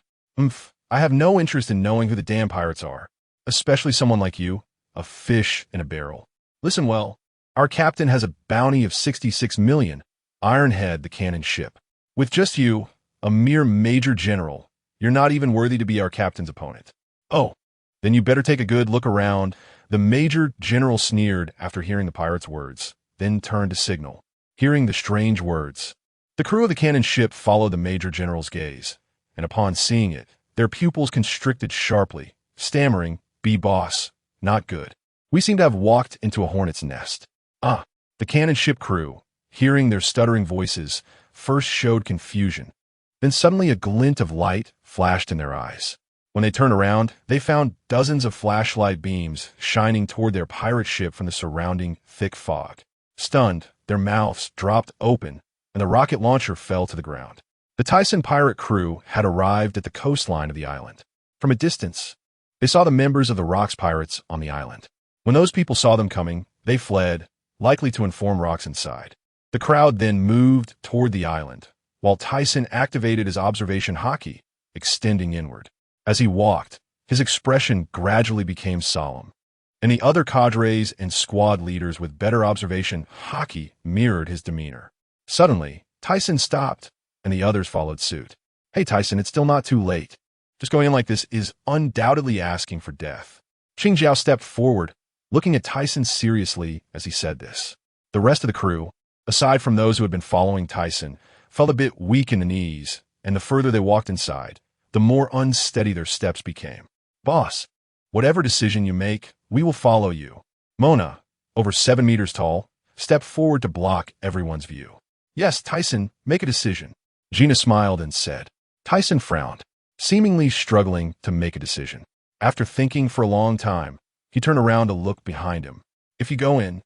I have no interest in knowing who the damn pirates are, especially someone like you, a fish in a barrel. Listen well. Our captain has a bounty of 66 million, Ironhead the cannon ship. With just you, a mere major general, you're not even worthy to be our captain's opponent. Oh, then you better take a good look around. The major general sneered after hearing the pirate's words, then turned to signal. Hearing the strange words, the crew of the cannon ship followed the major general's gaze, and upon seeing it, their pupils constricted sharply, stammering, "Be boss, not good. We seem to have walked into a hornet's nest." The cannon ship crew, hearing their stuttering voices, first showed confusion. Then suddenly a glint of light flashed in their eyes. When they turned around, they found dozens of flashlight beams shining toward their pirate ship from the surrounding thick fog. Stunned, their mouths dropped open, and the rocket launcher fell to the ground. The Thiesen pirate crew had arrived at the coastline of the island. From a distance, they saw the members of the Rocks pirates on the island. When those people saw them coming, they fled, likely to inform Rocks inside. The crowd then moved toward the island, while Thiesen activated his observation haki, extending inward. As he walked, his expression gradually became solemn, and the other cadres and squad leaders with better observation haki mirrored his demeanor. Suddenly, Thiesen stopped, and the others followed suit. "Hey Thiesen, it's still not too late. Just going in like this is undoubtedly asking for death." Qingjiao stepped forward, looking at Thiesen seriously as he said this. The rest of the crew, aside from those who had been following Thiesen, felt a bit weak in the knees, and the further they walked inside, the more unsteady their steps became. "Boss, whatever decision you make, we will follow you." Mona, over 7 meters tall, stepped forward to block everyone's view. "Yes, Thiesen, make a decision." Gina smiled and said. Thiesen frowned, seemingly struggling to make a decision. After thinking for a long time, he turned around to look behind him. "If you go in,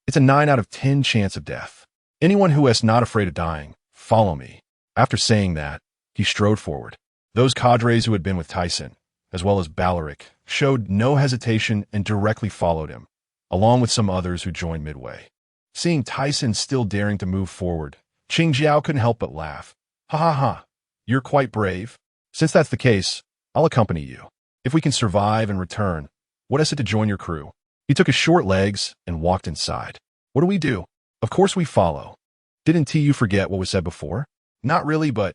it's a 9 out of 10 chance of death. Anyone who is not afraid of dying, follow me." After saying that, he strode forward. Those cadres who had been with Thiesen, as well as Balaric, showed no hesitation and directly followed him, along with some others who joined midway. Seeing Thiesen still daring to move forward, Qingjiao couldn't help but laugh. Ha ha ha, you're quite brave. Since that's the case, I'll accompany you. If we can survive and return, what is it to join your crew? He took his short legs and walked inside. What do we do? Of course we follow. Didn't you forget what was said before? Not really, but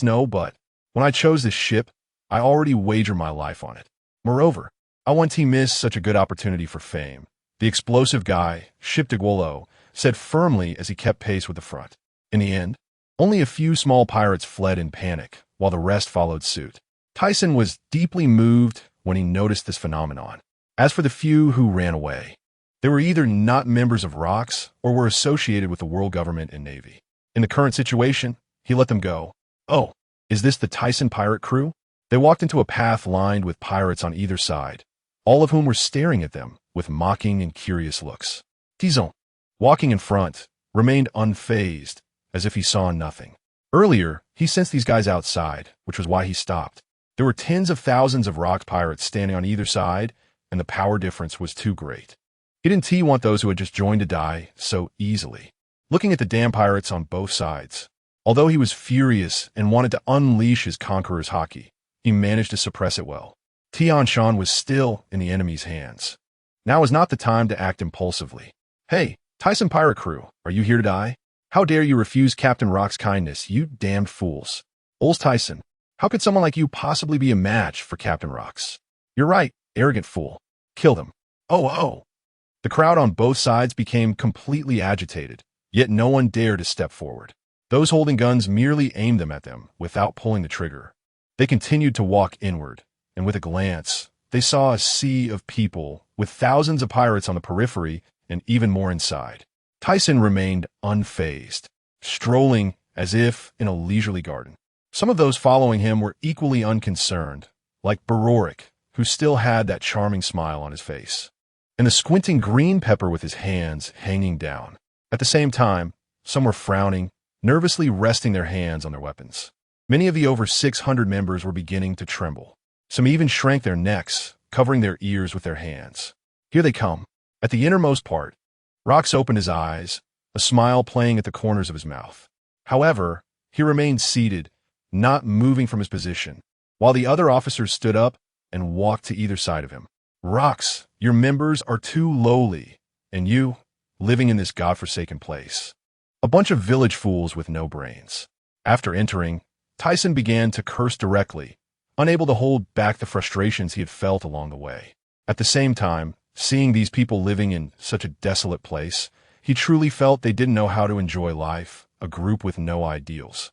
no, but when I chose this ship, I already wagered my life on it. Moreover, I want to miss such a good opportunity for fame. The explosive guy, Shiptigwolo, said firmly as he kept pace with the front. In the end, only a few small pirates fled in panic, while the rest followed suit. Thiesen was deeply moved when he noticed this phenomenon. As for the few who ran away, they were either not members of ROX or were associated with the world government and navy. In the current situation, he let them go. Oh, is this the Thiesen pirate crew? They walked into a path lined with pirates on either side, all of whom were staring at them with mocking and curious looks. Thiesen, walking in front, remained unfazed, as if he saw nothing. Earlier, he sensed these guys outside, which was why he stopped. There were tens of thousands of ROX pirates standing on either side, and the power difference was too great. He didn't want those who had just joined to die so easily. Looking at the damn pirates on both sides, although he was furious and wanted to unleash his conqueror's haki, he managed to suppress it well. Tianshan was still in the enemy's hands. Now is not the time to act impulsively. Hey, Thiesen pirate crew, are you here to die? How dare you refuse Captain Rock's kindness, you damned fools. Aurs Tisen, how could someone like you possibly be a match for Captain Rock's? You're right, arrogant fool. Kill them. Oh. The crowd on both sides became completely agitated, yet no one dared to step forward. Those holding guns merely aimed them at them without pulling the trigger. They continued to walk inward, and with a glance, they saw a sea of people with thousands of pirates on the periphery and even more inside. Thiesen remained unfazed, strolling as if in a leisurely garden. Some of those following him were equally unconcerned, like Barorik, who still had that charming smile on his face, and the squinting green pepper with his hands hanging down. At the same time, some were frowning, nervously resting their hands on their weapons. Many of the over 600 members were beginning to tremble. Some even shrank their necks, covering their ears with their hands. Here they come. At the innermost part, Rox opened his eyes, a smile playing at the corners of his mouth. However, he remained seated, not moving from his position, while the other officers stood up and walked to either side of him. Rox, your members are too lowly, and you, living in this godforsaken place. A bunch of village fools with no brains. After entering, Thiesen began to curse directly, unable to hold back the frustrations he had felt along the way. At the same time, seeing these people living in such a desolate place, he truly felt they didn't know how to enjoy life, a group with no ideals,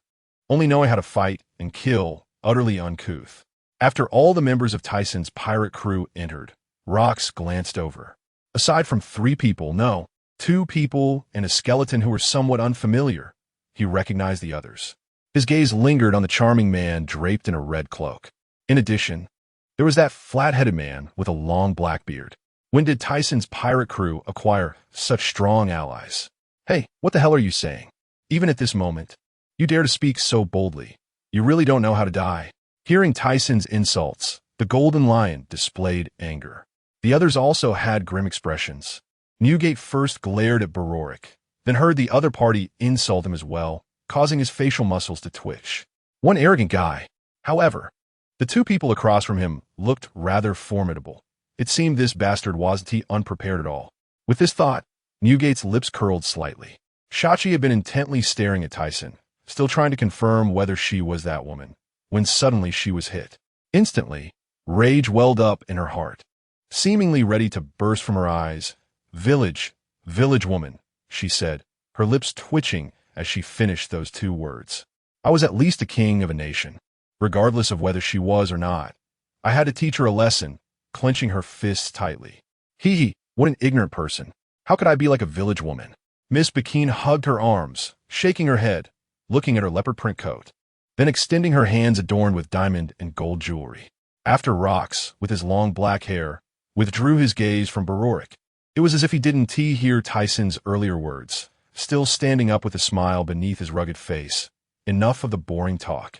only knowing how to fight and kill, utterly uncouth. After all the members of Thiesen's pirate crew entered, Rox glanced over. Aside from 3 people, no, 2 people and a skeleton who were somewhat unfamiliar, he recognized the others. His gaze lingered on the charming man draped in a red cloak. In addition, there was that flat-headed man with a long black beard. When did Thiesen's pirate crew acquire such strong allies? Hey, what the hell are you saying? Even at this moment, you dare to speak so boldly. You really don't know how to die. Hearing Thiesen's insults, the Golden Lion displayed anger. The others also had grim expressions. Newgate first glared at Barorik, then heard the other party insult him as well, causing his facial muscles to twitch. One arrogant guy. However, the 2 people across from him looked rather formidable. It seemed this bastard wasn't unprepared at all. With this thought, Newgate's lips curled slightly. Shachi had been intently staring at Thiesen, still trying to confirm whether she was that woman, when suddenly she was hit. Instantly, rage welled up in her heart, seemingly ready to burst from her eyes. Village woman, she said, her lips twitching as she finished those 2 words. I was at least a king of a nation, regardless of whether she was or not. I had to teach her a lesson, clenching her fists tightly. Hee, what an ignorant person. How could I be like a village woman? Miss Bakine hugged her arms, shaking her head, looking at her leopard print coat, then extending her hands adorned with diamond and gold jewelry. After Rox, with his long black hair, withdrew his gaze from Barorik. It was as if he didn't hear Thiesen's earlier words, still standing up with a smile beneath his rugged face. Enough of the boring talk.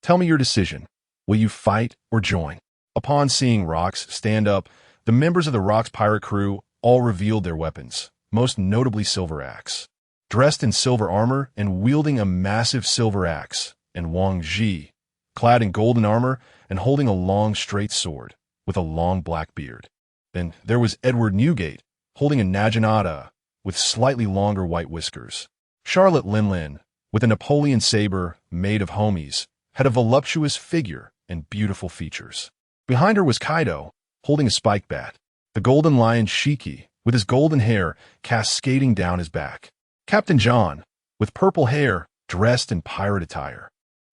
Tell me your decision. Will you fight or join? Upon seeing Rox stand up, the members of the Rox pirate crew all revealed their weapons, most notably Silver Axe. Dressed in silver armor and wielding a massive silver axe, and Wang Ji, clad in golden armor and holding a long straight sword, with a long black beard. Then there was Edward Newgate, holding a naginata, with slightly longer white whiskers. Charlotte Linlin, with a Napoleon saber made of homies, had a voluptuous figure and beautiful features. Behind her was Kaido, holding a spike bat. The golden lion Shiki, with his golden hair cascading down his back. Captain John, with purple hair, dressed in pirate attire,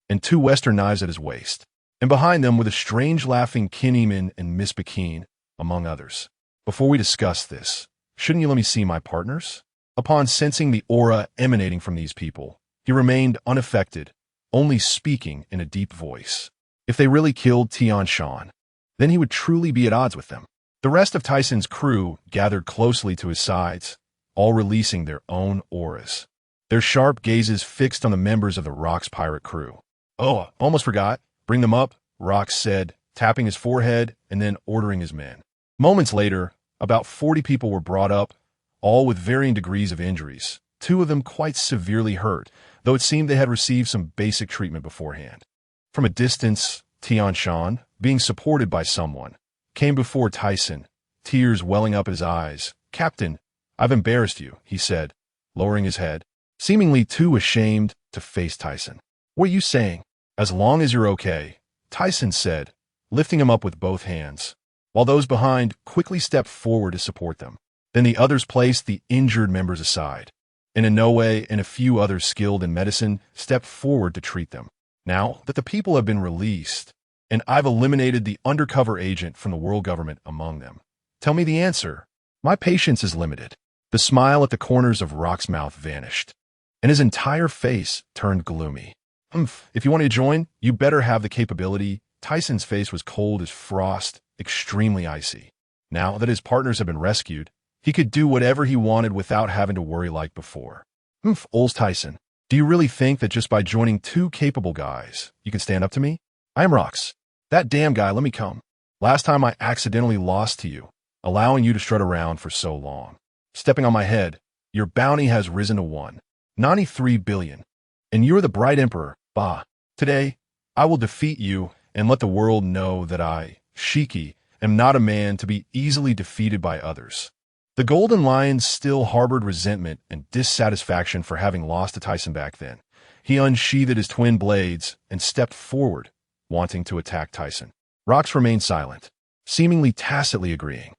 and 2 western knives at his waist. And behind them were the strange-laughing Kinneyman and Miss Bakine, among others. Before we discuss this, shouldn't you let me see my partners? Upon sensing the aura emanating from these people, he remained unaffected, only speaking in a deep voice. If they really killed Tian Shan, then he would truly be at odds with them. The rest of Tyson's crew gathered closely to his sides, all releasing their own auras, their sharp gazes fixed on the members of the Rock's pirate crew. "Oh, almost forgot. Bring them up," Rock said, tapping his forehead and then ordering his men. Moments later, about 40 people were brought up, all with varying degrees of injuries, 2 of them quite severely hurt, though it seemed they had received some basic treatment beforehand. From a distance, Tian Shan, being supported by someone, came before Tyson, tears welling up his eyes. "Captain, I've embarrassed you," he said, lowering his head, seemingly too ashamed to face Tyson. "What are you saying?" "As long as you're okay," Tyson said, lifting him up with both hands, while those behind quickly stepped forward to support them. Then the others placed the injured members aside, and Inoue and a few others skilled in medicine stepped forward to treat them. "Now that the people have been released, and I've eliminated the undercover agent from the world government among them, tell me the answer. My patience is limited." The smile at the corners of Rock's mouth vanished, and his entire face turned gloomy. If you want to join, you better have the capability." Tyson's face was cold as frost, extremely icy. Now that his partners had been rescued, he could do whatever he wanted without having to worry like before. Aurs Tisen, do you really think that just by joining 2 capable guys, you can stand up to me? I am Rox. That damn guy let me come. Last time I accidentally lost to you, allowing you to strut around for so long. Stepping on my head, your bounty has risen to 1.93 billion. And you're the bright emperor, Ba. Today, I will defeat you and let the world know that I, Shiki, am not a man to be easily defeated by others. The Golden Lion still harbored resentment and dissatisfaction for having lost to Tyson back then. He unsheathed his twin blades and stepped forward, wanting to attack Tyson. Rox remained silent, seemingly tacitly agreeing.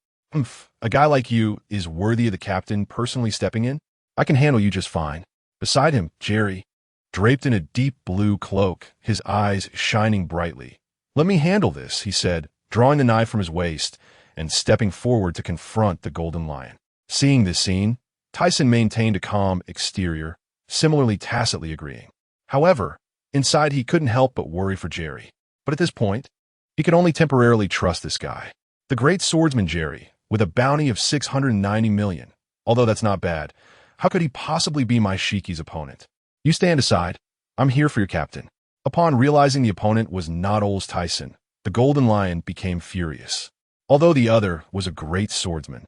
A guy like you is worthy of the captain personally stepping in? I can handle you just fine." Beside him, Jerry, draped in a deep blue cloak, his eyes shining brightly. "Let me handle this," he said, drawing the knife from his waist and stepping forward to confront the Golden Lion. Seeing this scene, Tyson maintained a calm exterior, similarly tacitly agreeing. However, inside he couldn't help but worry for Jerry. But at this point, he could only temporarily trust this guy. The great swordsman Jerry, with a bounty of 690 million. Although that's not bad, how could he possibly be my Shiki's opponent? "You stand aside. I'm here for your captain." Upon realizing the opponent was not Aurs Tisen, the Golden Lion became furious. Although the other was a great swordsman,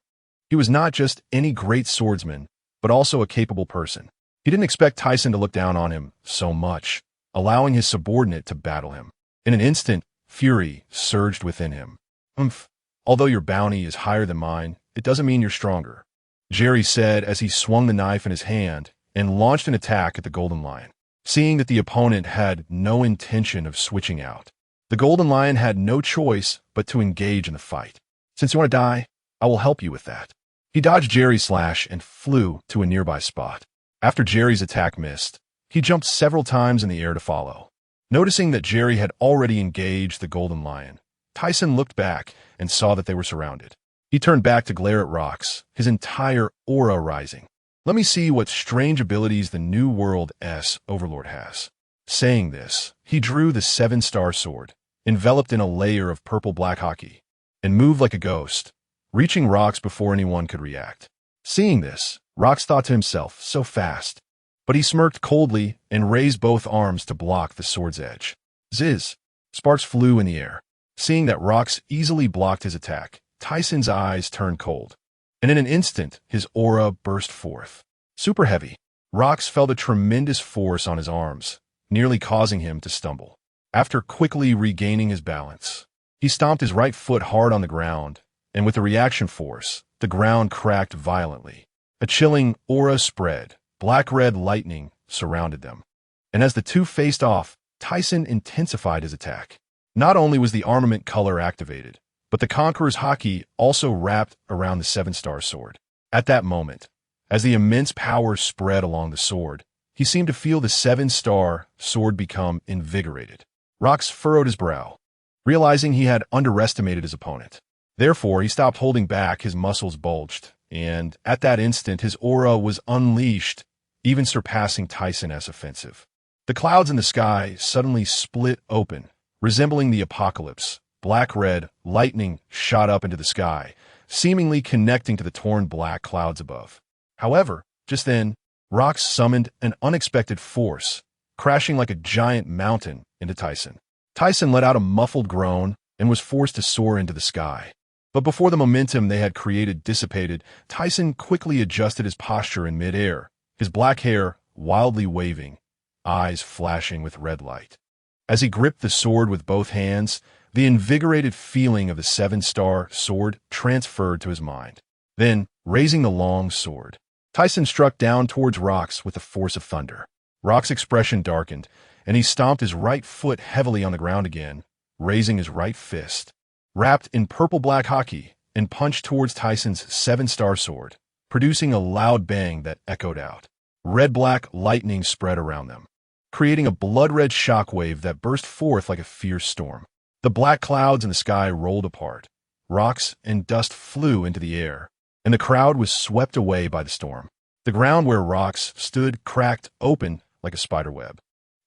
he was not just any great swordsman, but also a capable person. He didn't expect Tyson to look down on him so much, allowing his subordinate to battle him. In an instant, fury surged within him. Although your bounty is higher than mine, it doesn't mean you're stronger," Jerry said as he swung the knife in his hand and launched an attack at the Golden Lion. Seeing that the opponent had no intention of switching out, the Golden Lion had no choice but to engage in the fight. "Since you want to die, I will help you with that." He dodged Jerry's slash and flew to a nearby spot. After Jerry's attack missed, he jumped several times in the air to follow. Noticing that Jerry had already engaged the Golden Lion, Tyson looked back and saw that they were surrounded. He turned back to glare at Rox, his entire aura rising. "Let me see what strange abilities the New World S Overlord has." Saying this, he drew the 7-star sword, enveloped in a layer of purple-black hockey, and moved like a ghost, reaching Rox before anyone could react. Seeing this, Rox thought to himself, so fast, but he smirked coldly and raised both arms to block the sword's edge. Ziz! Sparks flew in the air. Seeing that Rox easily blocked his attack, Tyson's eyes turned cold. and in an instant, his aura burst forth. Super heavy, rocks felt a tremendous force on his arms, nearly causing him to stumble. After quickly regaining his balance, he stomped his right foot hard on the ground, and with the reaction force, the ground cracked violently. A chilling aura spread, black-red lightning surrounded them. And as the two faced off, Tisen intensified his attack. Not only was the armament color activated, but the Conqueror's haki also wrapped around the seven-star sword. At that moment, as the immense power spread along the sword, he seemed to feel the seven-star sword become invigorated. Rox furrowed his brow, realizing he had underestimated his opponent. Therefore, he stopped holding back, his muscles bulged, and at that instant his aura was unleashed, even surpassing Tisen as offensive. The clouds in the sky suddenly split open, resembling the apocalypse. Black-red lightning shot up into the sky, seemingly connecting to the torn black clouds above. However, just then, Rox summoned an unexpected force, crashing like a giant mountain into Tisen. Tisen let out a muffled groan and was forced to soar into the sky. But before the momentum they had created dissipated, Tisen quickly adjusted his posture in midair, his black hair wildly waving, eyes flashing with red light. As he gripped the sword with both hands, the invigorated feeling of the seven-star sword transferred to his mind. Then, raising the long sword, Tisen struck down towards Rox with the force of thunder. Rox's expression darkened, and he stomped his right foot heavily on the ground again, raising his right fist, wrapped in purple-black haki, and punched towards Tisen's seven-star sword, producing a loud bang that echoed out. Red-black lightning spread around them, creating a blood-red shockwave that burst forth like a fierce storm. The black clouds in the sky rolled apart. Rocks and dust flew into the air, and the crowd was swept away by the storm. The ground where Rox stood cracked open like a spiderweb,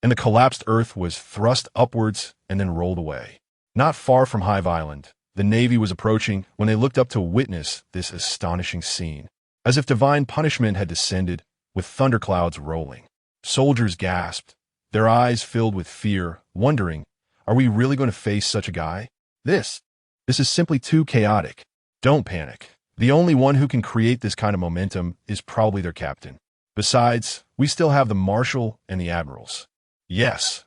and the collapsed earth was thrust upwards and then rolled away. Not far from Hive Island, the Navy was approaching when they looked up to witness this astonishing scene. As if divine punishment had descended, with thunderclouds rolling. Soldiers gasped, their eyes filled with fear, wondering, are we really going to face such a guy? This is simply too chaotic. Don't panic. The only one who can create this kind of momentum is probably their captain. Besides, we still have the Marshal and the Admirals. Yes,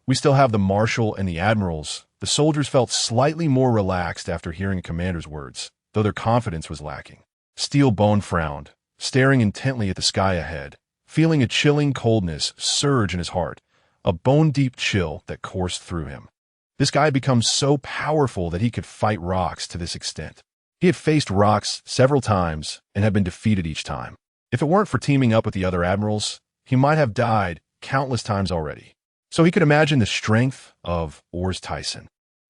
we still have the Marshal and the Admirals. The soldiers felt slightly more relaxed after hearing a commander's words, though their confidence was lacking. Steel Bone frowned, staring intently at the sky ahead, feeling a chilling coldness surge in his heart, a bone-deep chill that coursed through him. This guy had become so powerful that he could fight Rox to this extent. He had faced Rox several times and had been defeated each time. If it weren't for teaming up with the other admirals, he might have died countless times already. So he could imagine the strength of Aurs Tisen.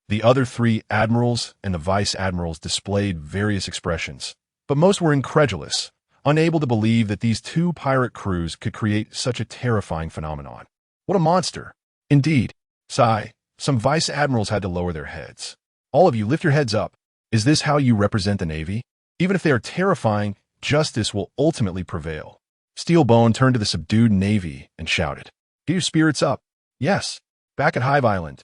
The other three admirals and the vice admirals displayed various expressions, but most were incredulous, unable to believe that these two pirate crews could create such a terrifying phenomenon. What a monster! Indeed. Sigh, some vice admirals had to lower their heads. All of you, lift your heads up. Is this how you represent the Navy? Even if they are terrifying, justice will ultimately prevail. Steelbone turned to the subdued Navy and shouted, get your spirits up. Yes, back at Hive Island.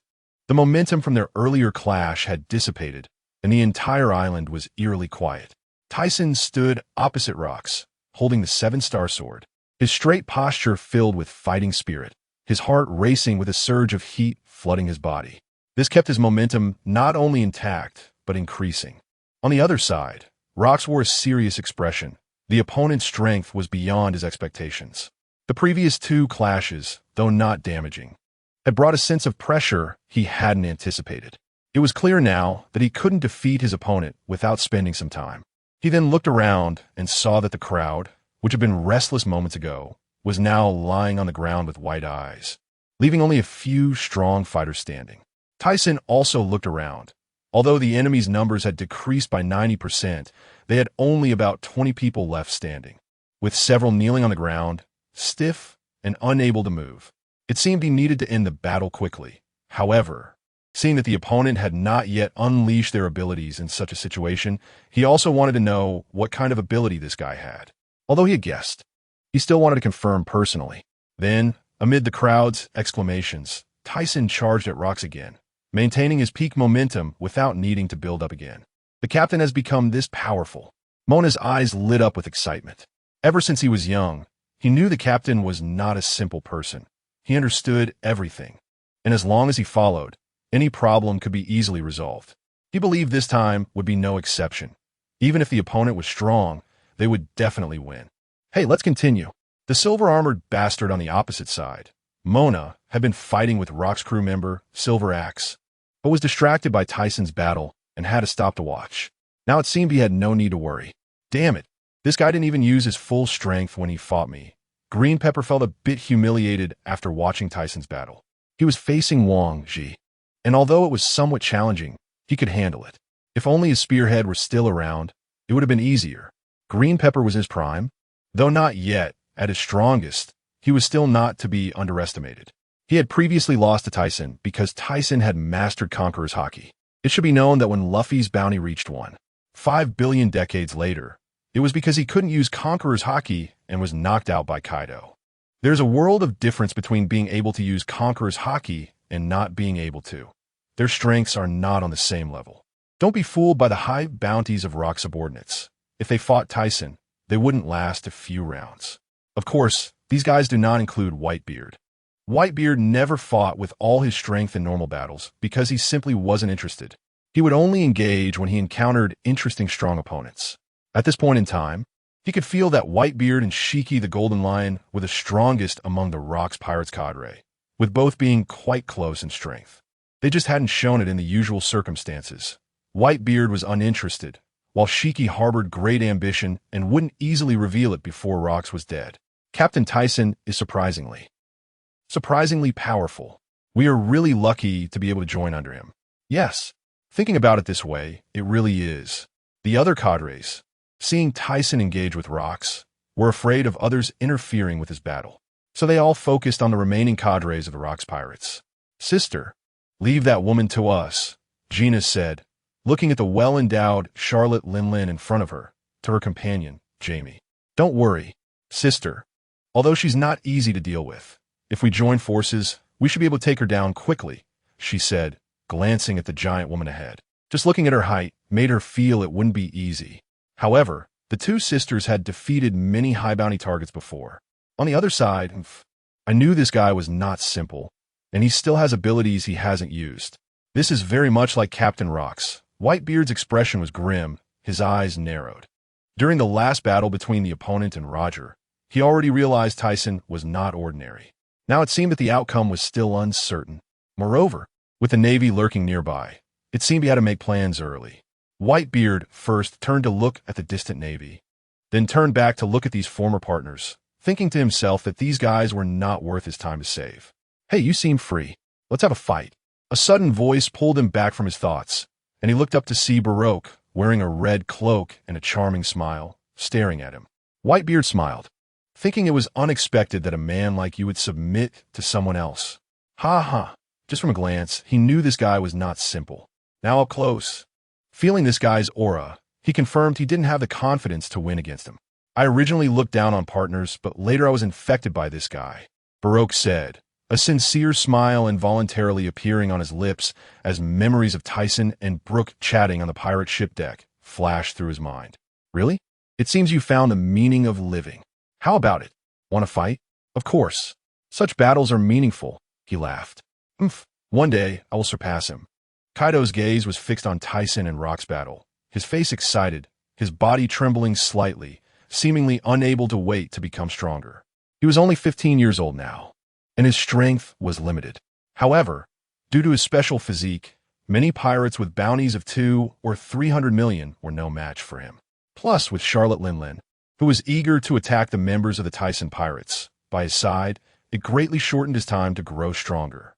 The momentum from their earlier clash had dissipated, and the entire island was eerily quiet. Tisen stood opposite Rox, holding the seven-star sword, his straight posture filled with fighting spirit, his heart racing with a surge of heat flooding his body. This kept his momentum not only intact, but increasing. On the other side, Rox wore a serious expression. The opponent's strength was beyond his expectations. The previous two clashes, though not damaging, had brought a sense of pressure he hadn't anticipated. It was clear now that he couldn't defeat his opponent without spending some time. He then looked around and saw that the crowd, which had been restless moments ago, was now lying on the ground with white eyes, leaving only a few strong fighters standing. Tisen also looked around. Although the enemy's numbers had decreased by 90%, they had only about 20 people left standing, with several kneeling on the ground, stiff and unable to move. It seemed he needed to end the battle quickly. However, seeing that the opponent had not yet unleashed their abilities in such a situation, he also wanted to know what kind of ability this guy had. Although he had guessed, he still wanted to confirm personally. Then, amid the crowd's exclamations, Tisen charged at Rox again, maintaining his peak momentum without needing to build up again. The captain has become this powerful. Mona's eyes lit up with excitement. Ever since he was young, he knew the captain was not a simple person. He understood everything, and as long as he followed, any problem could be easily resolved. He believed this time would be no exception. Even if the opponent was strong, they would definitely win. Hey, let's continue. The silver-armored bastard on the opposite side, Mona, had been fighting with Rock's crew member, Silver Axe, but was distracted by Tiesen's battle and had to stop to watch. Now it seemed he had no need to worry. Damn it, this guy didn't even use his full strength when he fought me. Green Pepper felt a bit humiliated after watching Tiesen's battle. He was facing Wang Ji, and although it was somewhat challenging, he could handle it. If only his spearhead were still around, it would have been easier. Green Pepper was his prime, though not yet at his strongest. He was still not to be underestimated. He had previously lost to Thiesen because Thiesen had mastered Conqueror's Haki. It should be known that when Luffy's bounty reached 1.5 billion decades later, it was because he couldn't use Conqueror's Haki and was knocked out by Kaido. There's a world of difference between being able to use Conqueror's Haki and not being able to. Their strengths are not on the same level. Don't be fooled by the high bounties of Rock subordinates. If they fought Thiesen, they wouldn't last a few rounds. Of course, these guys do not include Whitebeard. Whitebeard never fought with all his strength in normal battles because he simply wasn't interested. He would only engage when he encountered interesting strong opponents. At this point in time, he could feel that Whitebeard and Shiki the Golden Lion were the strongest among the Rock's Pirates cadre, with both being quite close in strength. They just hadn't shown it in the usual circumstances. Whitebeard was uninterested, while Shiki harbored great ambition and wouldn't easily reveal it before Rox was dead. Captain Thiesen is surprisingly powerful. We are really lucky to be able to join under him. Yes, thinking about it this way, it really is. The other cadres, seeing Thiesen engage with Rox, were afraid of others interfering with his battle, so they all focused on the remaining cadres of the Rox pirates. Sister, leave that woman to us, Gina said, looking at the well-endowed Charlotte Linlin in front of her, to her companion, Jamie. Don't worry, sister. Although she's not easy to deal with, if we join forces, we should be able to take her down quickly, she said, glancing at the giant woman ahead. Just looking at her height made her feel it wouldn't be easy. However, the two sisters had defeated many high bounty targets before. On the other side, I knew this guy was not simple, and he still has abilities he hasn't used. This is very much like Captain Rox. Whitebeard's expression was grim, his eyes narrowed. During the last battle between the opponent and Roger, he already realized Thiesen was not ordinary. Now it seemed that the outcome was still uncertain. Moreover, with the Navy lurking nearby, it seemed he had to make plans early. Whitebeard first turned to look at the distant Navy, then turned back to look at these former partners, thinking to himself that these guys were not worth his time to save. Hey, you seem free. Let's have a fight. A sudden voice pulled him back from his thoughts, and he looked up to see Baroque, wearing a red cloak and a charming smile, staring at him. Whitebeard smiled, thinking it was unexpected that a man like you would submit to someone else. Ha ha. Just from a glance, he knew this guy was not simple. Now up close, feeling this guy's aura, he confirmed he didn't have the confidence to win against him. I originally looked down on partners, but later I was infected by this guy, Baroque said, a sincere smile involuntarily appearing on his lips as memories of Thiesen and Brooke chatting on the pirate ship deck flashed through his mind. Really? It seems you found the meaning of living. How about it? Want to fight? Of course. Such battles are meaningful, he laughed. One day, I will surpass him. Kaido's gaze was fixed on Thiesen and Rock's battle, his face excited, his body trembling slightly, seemingly unable to wait to become stronger. He was only 15 years old now, and his strength was limited. However, due to his special physique, many pirates with bounties of 200 or 300 million were no match for him. Plus, with Charlotte Linlin, who was eager to attack the members of the Thiesen pirates, by his side, it greatly shortened his time to grow stronger.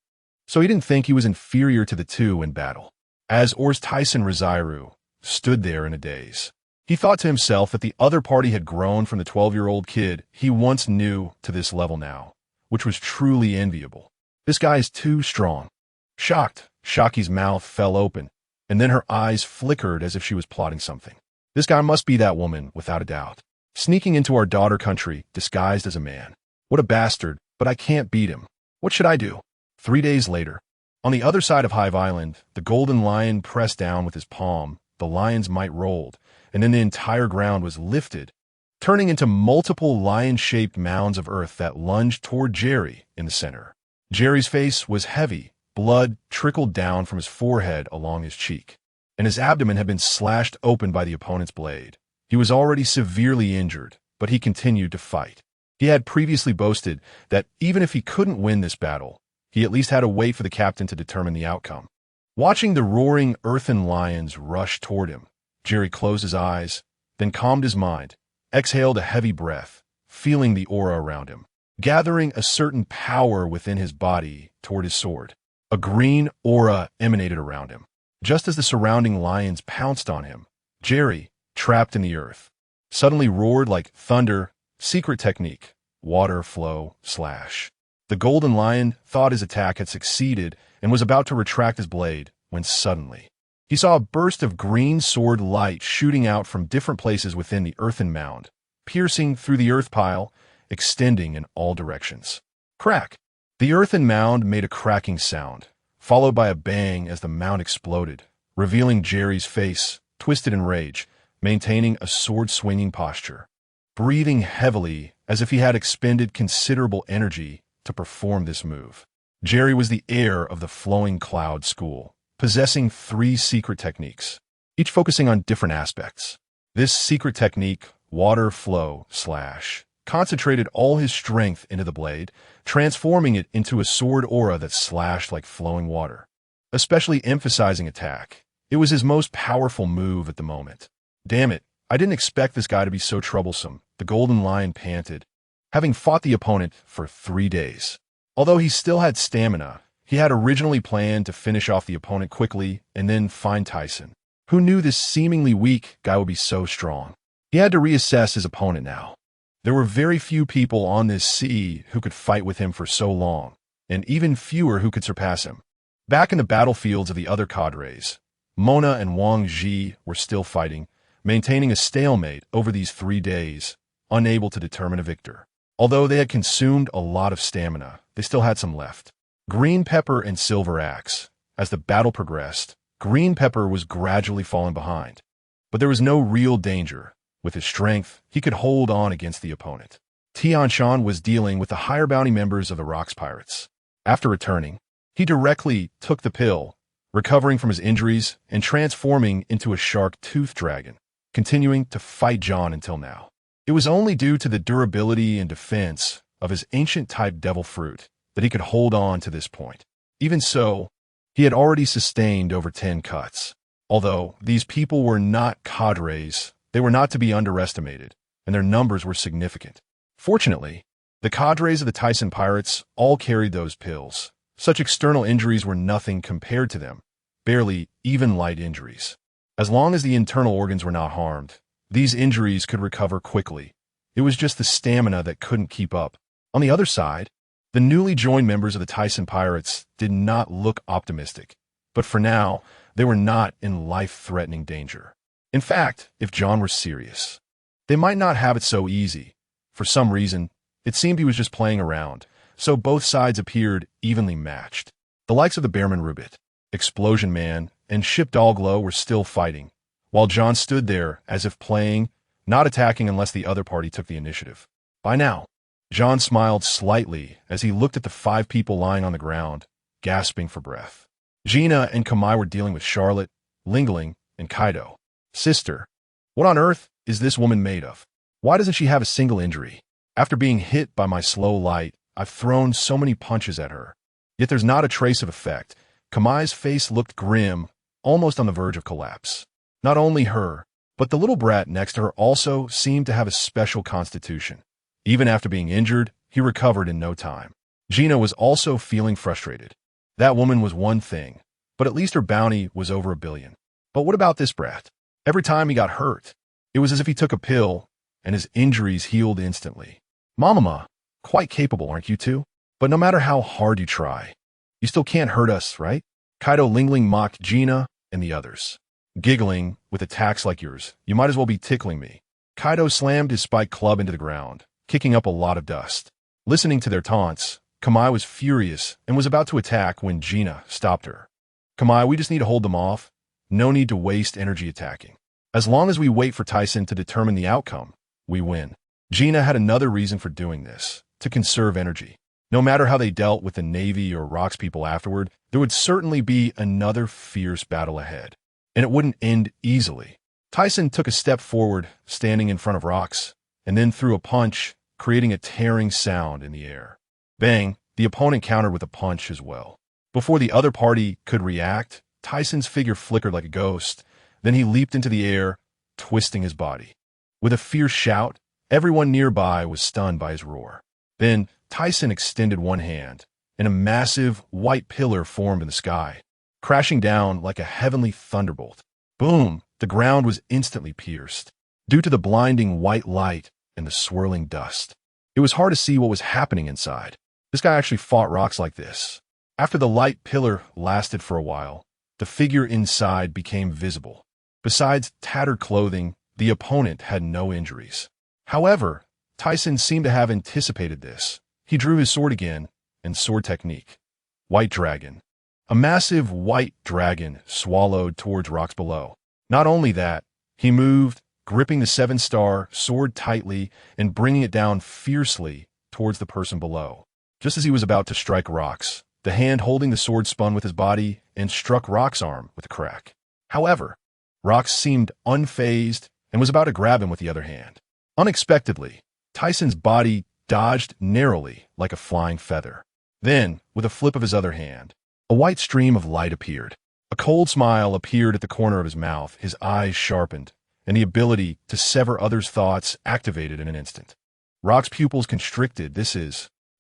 So he didn't think he was inferior to the two in battle. As Aurs Tisen Rizairu stood there in a daze, he thought to himself that the other party had grown from the 12-year-old kid he once knew to this level now, which was truly enviable. This guy is too strong. Shocked, Shaki's mouth fell open, and then her eyes flickered as if she was plotting something. This guy must be that woman, without a doubt. Sneaking into our daughter country, disguised as a man. What a bastard, but I can't beat him. What should I do? 3 days later, on the other side of Hive Island, the Golden Lion pressed down with his palm the lion's might rolled, and then the entire ground was lifted, turning into multiple lion-shaped mounds of earth that lunged toward Jerry in the center. Jerry's face was heavy, blood trickled down from his forehead along his cheek, and his abdomen had been slashed open by the opponent's blade. He was already severely injured, but he continued to fight. He had previously boasted that even if he couldn't win this battle, he at least had to wait for the captain to determine the outcome. Watching the roaring earthen lions rush toward him, Jerry closed his eyes, then calmed his mind, exhaled a heavy breath, feeling the aura around him, gathering a certain power within his body toward his sword. A green aura emanated around him. Just as the surrounding lions pounced on him, Jerry, trapped in the earth, suddenly roared like thunder. Secret technique, water flow slash. The golden lion thought his attack had succeeded and was about to retract his blade when suddenly he saw a burst of green sword light shooting out from different places within the earthen mound, piercing through the earth pile, extending in all directions. Crack! The earthen mound made a cracking sound, followed by a bang as the mound exploded, revealing Jerry's face, twisted in rage, maintaining a sword-swinging posture, breathing heavily as if he had expended considerable energy to perform this move. Jerry was the heir of the Flowing Cloud School, possessing 3 secret techniques, each focusing on different aspects. This secret technique, water flow slash, concentrated all his strength into the blade, transforming it into a sword aura that slashed like flowing water. Especially emphasizing attack, it was his most powerful move at the moment. Damn it, I didn't expect this guy to be so troublesome, the golden lion panted, having fought the opponent for 3 days. Although he still had stamina, he had originally planned to finish off the opponent quickly and then find Thiesen. Who knew this seemingly weak guy would be so strong? He had to reassess his opponent now. There were very few people on this sea who could fight with him for so long, and even fewer who could surpass him. Back in the battlefields of the other cadres, Mona and Wang Ji were still fighting, maintaining a stalemate over these 3 days, unable to determine a victor. Although they had consumed a lot of stamina, they still had some left. Green Pepper and Silver Axe. As the battle progressed, Green Pepper was gradually falling behind. But there was no real danger. With his strength, he could hold on against the opponent. Tianshan was dealing with the higher bounty members of the Rocks Pirates. After returning, he directly took the pill, recovering from his injuries and transforming into a shark-toothed dragon, continuing to fight John until now. It was only due to the durability and defense of his ancient-type devil fruit that he could hold on to this point. Even so, he had already sustained over 10 cuts. Although these people were not cadres, they were not to be underestimated, and their numbers were significant. Fortunately, the cadres of the Thiesen pirates all carried those pills. Such external injuries were nothing compared to them, barely even light injuries. As long as the internal organs were not harmed, these injuries could recover quickly. It was just the stamina that couldn't keep up. On the other side, the newly joined members of the Thiesen pirates did not look optimistic, but for now, they were not in life-threatening danger. In fact, if John were serious, they might not have it so easy. For some reason, it seemed he was just playing around, so both sides appeared evenly matched. The likes of the Bearman Rubit, Explosion Man, and Ship Doglow were still fighting, while John stood there as if playing, not attacking unless the other party took the initiative. By now, John smiled slightly as he looked at the 5 people lying on the ground, gasping for breath. Gina and Kamai were dealing with Charlotte, Lingling, and Kaido. Sister, what on earth is this woman made of? Why doesn't she have a single injury? After being hit by my slow light, I've thrown so many punches at her. Yet there's not a trace of effect. Kamai's face looked grim, almost on the verge of collapse. Not only her, but the little brat next to her also seemed to have a special constitution. Even after being injured, he recovered in no time. Gina was also feeling frustrated. That woman was one thing, but at least her bounty was over 1 billion. But what about this brat? Every time he got hurt, it was as if he took a pill, and his injuries healed instantly. Mama, quite capable, aren't you two? But no matter how hard you try, you still can't hurt us, right? Kaido Lingling mocked Gina and the others. Giggling, with attacks like yours, you might as well be tickling me. Kaido slammed his spiked club into the ground, kicking up a lot of dust. Listening to their taunts, Kamai was furious and was about to attack when Gina stopped her. Kamai, we just need to hold them off. no need to waste energy attacking. As long as we wait for Tisen to determine the outcome, we win. Gina had another reason for doing this, to conserve energy. No matter how they dealt with the Navy or Rocks people afterward, there would certainly be another fierce battle ahead. And it wouldn't end easily. Tisen took a step forward, standing in front of Rocks, and then threw a punch, creating a tearing sound in the air. Bang, the opponent countered with a punch as well. Before the other party could react, Tisen's figure flickered like a ghost. Then he leaped into the air, twisting his body. With a fierce shout, everyone nearby was stunned by his roar. Then Tisen extended one hand, and a massive white pillar formed in the sky, crashing down like a heavenly thunderbolt. Boom! The ground was instantly pierced, due to the blinding white light and the swirling dust. It was hard to see what was happening inside. This guy actually fought Rocks like this. After the light pillar lasted for a while, the figure inside became visible. Besides tattered clothing, the opponent had no injuries. However, Tisen seemed to have anticipated this. He drew his sword again, and sword technique. White Dragon. A massive white dragon swallowed towards Rocks below. Not only that, he moved, gripping the 7-star sword tightly and bringing it down fiercely towards the person below. Just as he was about to strike Rocks, the hand holding the sword spun with his body and struck Rocks' arm with a crack. However, Rocks seemed unfazed and was about to grab him with the other hand. Unexpectedly, Tisen's body dodged narrowly like a flying feather. Then, with a flip of his other hand, a white stream of light appeared. A cold smile appeared at the corner of his mouth, his eyes sharpened, and the ability to sever others' thoughts activated in an instant. Rocks' pupils constricted.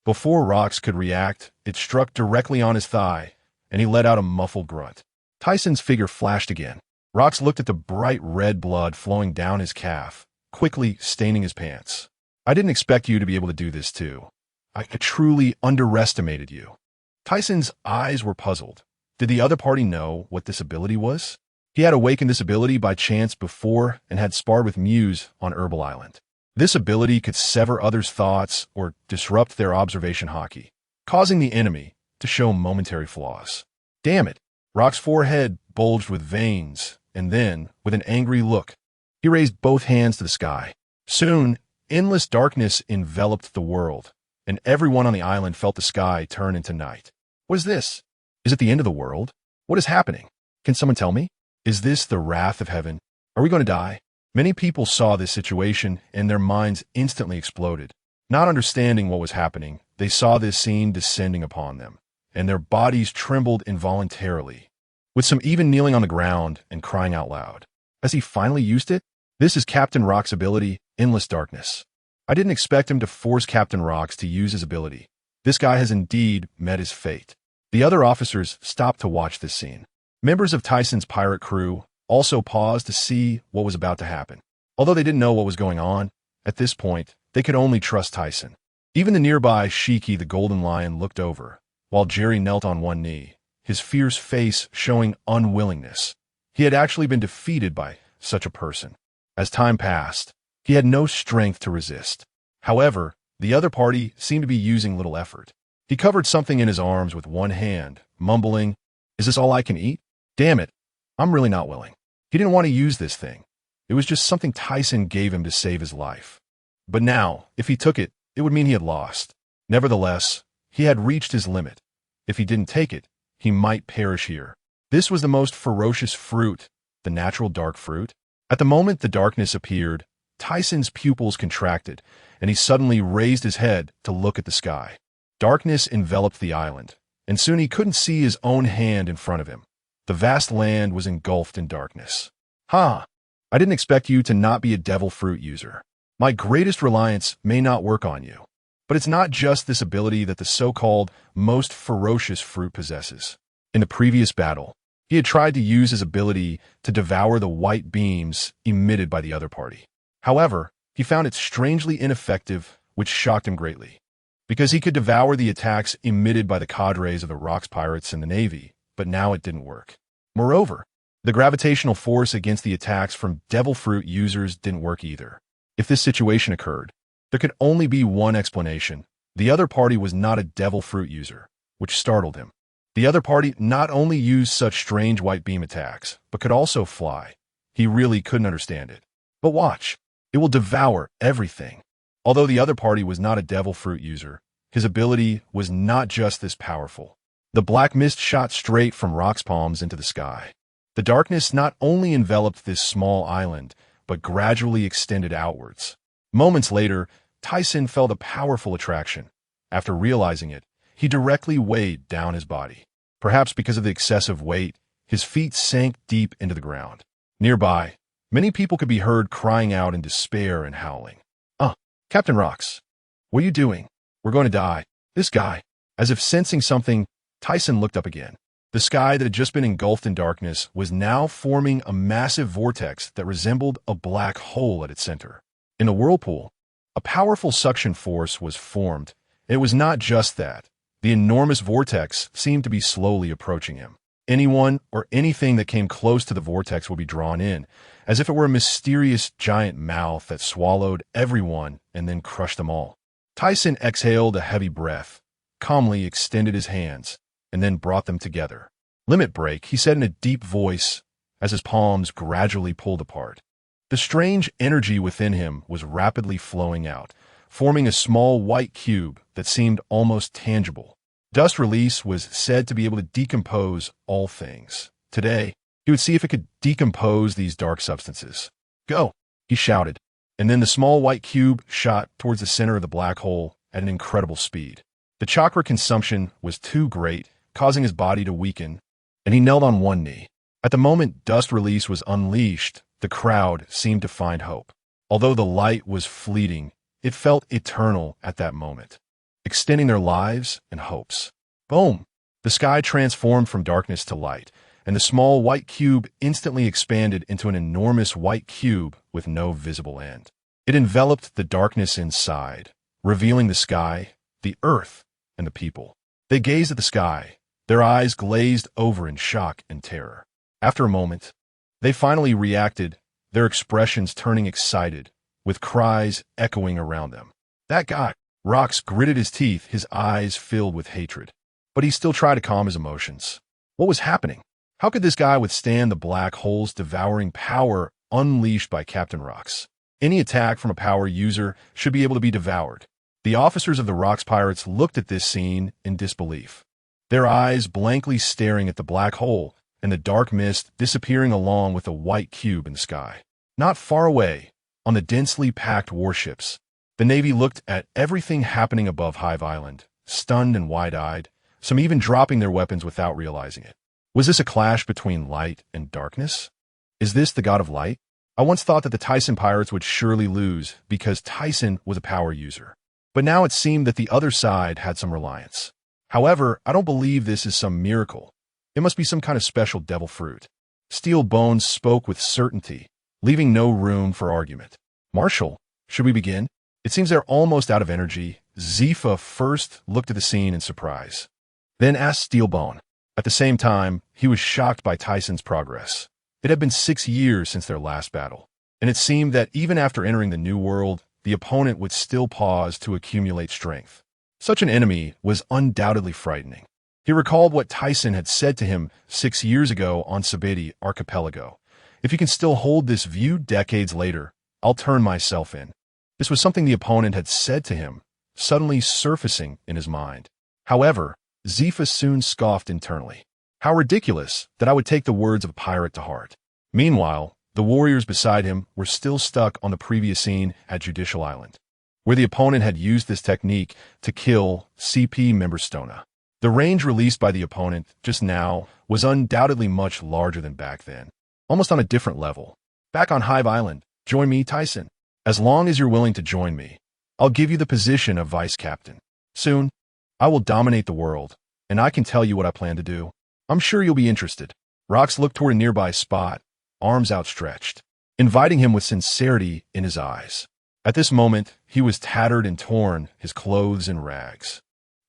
Before Rocks could react, it struck directly on his thigh, and he let out a muffled grunt. Tisen's figure flashed again. Rocks looked at the bright red blood flowing down his calf, quickly staining his pants. I didn't expect you to be able to do this too. I truly underestimated you. Tisen's eyes were puzzled. Did the other party know what this ability was? He had awakened this ability by chance before and had sparred with Muse on Herbal Island. This ability could sever others' thoughts or disrupt their observation hockey, causing the enemy to show momentary flaws. Damn it! Rock's forehead bulged with veins, and then, with an angry look, he raised both hands to the sky. Soon, endless darkness enveloped the world, and everyone on the island felt the sky turn into night. What is this? Is it the end of the world? What is happening? Can someone tell me? Is this the wrath of heaven? Are we going to die? Many people saw this situation, and their minds instantly exploded. Not understanding what was happening, they saw this scene descending upon them, and their bodies trembled involuntarily, with some even kneeling on the ground and crying out loud. Has he finally used it? This is Captain Rock's ability, Endless Darkness. I didn't expect him to force Captain Rocks to use his ability. This guy has indeed met his fate. The other officers stopped to watch this scene. Members of Tisen's pirate crew also paused to see what was about to happen. Although they didn't know what was going on, at this point, they could only trust Tisen. Even the nearby Shiki the Golden Lion looked over, while Jerry knelt on one knee, his fierce face showing unwillingness. He had actually been defeated by such a person. As time passed, he had no strength to resist. However, the other party seemed to be using little effort. He covered something in his arms with one hand, mumbling, "Is this all I can eat? Damn it, I'm really not willing." He didn't want to use this thing. It was just something Tisen gave him to save his life. But now, if he took it, it would mean he had lost. Nevertheless, he had reached his limit. If he didn't take it, he might perish here. This was the most ferocious fruit, the natural dark fruit. At the moment the darkness appeared, Tisen's pupils contracted, and he suddenly raised his head to look at the sky. Darkness enveloped the island, and soon he couldn't see his own hand in front of him. The vast land was engulfed in darkness. I didn't expect you to not be a devil fruit user. My greatest reliance may not work on you. But it's not just this ability that the so-called most ferocious fruit possesses. In the previous battle, he had tried to use his ability to devour the white beams emitted by the other party. However, he found it strangely ineffective, which shocked him greatly. Because he could devour the attacks emitted by the cadres of the Rocks pirates and the Navy, but now it didn't work. Moreover, the gravitational force against the attacks from devil fruit users didn't work either. If this situation occurred, there could only be one explanation. The other party was not a devil fruit user, which startled him. The other party not only used such strange white beam attacks, but could also fly. He really couldn't understand it. But watch. It will devour everything. Although the other party was not a devil fruit user, his ability was not just this powerful. The black mist shot straight from Rock's palms into the sky. The darkness not only enveloped this small island, but gradually extended outwards. Moments later, Thiesen felt a powerful attraction. After realizing it, he directly weighed down his body. Perhaps because of the excessive weight, his feet sank deep into the ground. Nearby, many people could be heard crying out in despair and howling. Captain Rox, what are you doing? We're going to die. This guy." As if sensing something, Thiesen looked up again. The sky that had just been engulfed in darkness was now forming a massive vortex that resembled a black hole at its center. In the whirlpool, a powerful suction force was formed. It was not just that. The enormous vortex seemed to be slowly approaching him. Anyone or anything that came close to the vortex would be drawn in, as if it were a mysterious giant mouth that swallowed everyone and then crushed them all. Thiesen exhaled a heavy breath, calmly extended his hands, and then brought them together. "Limit break," he said in a deep voice as his palms gradually pulled apart. The strange energy within him was rapidly flowing out, forming a small white cube that seemed almost tangible. Dust release was said to be able to decompose all things. Today, he would see if it could decompose these dark substances. "Go," he shouted, and then the small white cube shot towards the center of the black hole at an incredible speed. The chakra consumption was too great, causing his body to weaken, and he knelt on one knee. At the moment dust release was unleashed, the crowd seemed to find hope. Although the light was fleeting, it felt eternal at that moment, extending their lives and hopes. Boom! The sky transformed from darkness to light, and the small white cube instantly expanded into an enormous white cube with no visible end. It enveloped the darkness inside, revealing the sky, the earth, and the people. They gazed at the sky, their eyes glazed over in shock and terror. After a moment, they finally reacted, their expressions turning excited, with cries echoing around them. "That guy!" Rox gritted his teeth, his eyes filled with hatred. But he still tried to calm his emotions. What was happening? How could this guy withstand the black hole's devouring power unleashed by Captain Rox? Any attack from a power user should be able to be devoured. The officers of the Rox Pirates looked at this scene in disbelief, their eyes blankly staring at the black hole and the dark mist disappearing along with the white cube in the sky. Not far away, on the densely packed warships, the Navy looked at everything happening above Hive Island, stunned and wide-eyed, some even dropping their weapons without realizing it. Was this a clash between light and darkness? Is this the god of light? I once thought that the Thiesen pirates would surely lose because Thiesen was a power user. But now it seemed that the other side had some reliance. However, I don't believe this is some miracle. It must be some kind of special devil fruit. Steel Bones spoke with certainty, leaving no room for argument. "Marshal, should we begin? It seems they're almost out of energy." Zifa first looked at the scene in surprise, then asked Steelbone. At the same time, he was shocked by Thiesen's progress. It had been 6 years since their last battle, and it seemed that even after entering the New World, the opponent would still pause to accumulate strength. Such an enemy was undoubtedly frightening. He recalled what Thiesen had said to him 6 years ago on Sabeti Archipelago. "If you can still hold this view decades later, I'll turn myself in." This was something the opponent had said to him, suddenly surfacing in his mind. However, Zifa soon scoffed internally. How ridiculous that I would take the words of a pirate to heart. Meanwhile, the warriors beside him were still stuck on the previous scene at Judicial Island, where the opponent had used this technique to kill CP member Stona. The range released by the opponent just now was undoubtedly much larger than back then, almost on a different level. "Back on Hive Island, join me, Thiesen. As long as you're willing to join me, I'll give you the position of vice captain. Soon, I will dominate the world, and I can tell you what I plan to do. I'm sure you'll be interested." Rox looked toward a nearby spot, arms outstretched, inviting him with sincerity in his eyes. At this moment, he was tattered and torn, his clothes in rags,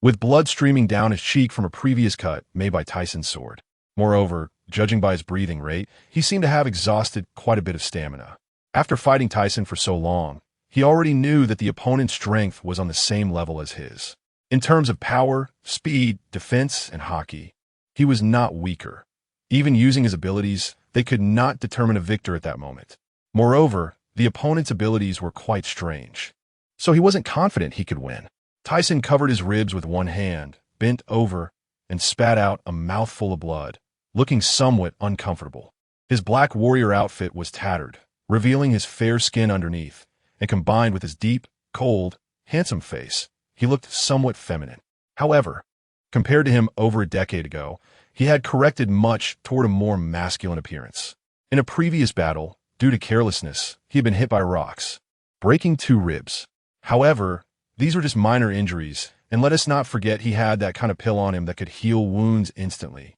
with blood streaming down his cheek from a previous cut made by Thiesen's sword. Moreover, judging by his breathing rate, he seemed to have exhausted quite a bit of stamina. After fighting Thiesen for so long, he already knew that the opponent's strength was on the same level as his. In terms of power, speed, defense, and hockey, He was not weaker. Even using his abilities, they could not determine a victor at that moment. Moreover, the opponent's abilities were quite strange. So he wasn't confident he could win. Thiesen covered his ribs with one hand, bent over, and spat out a mouthful of blood, looking somewhat uncomfortable. His black warrior outfit was tattered, revealing his fair skin underneath, and combined with his deep, cold, handsome face, he looked somewhat feminine. However, compared to him over a decade ago, he had corrected much toward a more masculine appearance. In a previous battle, due to carelessness, he had been hit by rocks, breaking 2 ribs. However, these were just minor injuries, and let us not forget he had that kind of pill on him that could heal wounds instantly,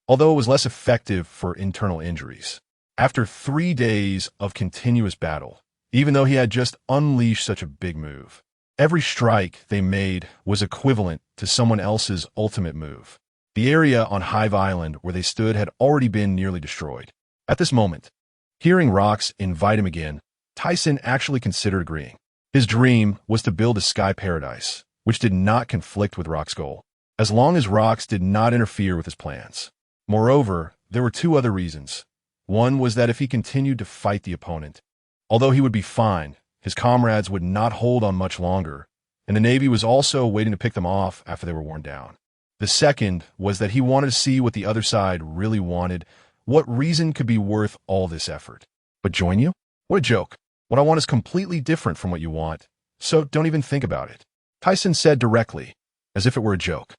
although it was less effective for internal injuries. After 3 days of continuous battle, even though he had just unleashed such a big move, every strike they made was equivalent to someone else's ultimate move. The area on Hive Island where they stood had already been nearly destroyed. At this moment, hearing Rox invite him again, Thiesen actually considered agreeing. His dream was to build a sky paradise, which did not conflict with Rox's goal, as long as Rox did not interfere with his plans. Moreover, there were 2 other reasons. One was that if he continued to fight the opponent, although he would be fine, his comrades would not hold on much longer, and the Navy was also waiting to pick them off after they were worn down. The second was that he wanted to see what the other side really wanted, what reason could be worth all this effort. But join you? What a joke. What I want is completely different from what you want, so don't even think about it. Thiesen said directly, as if it were a joke.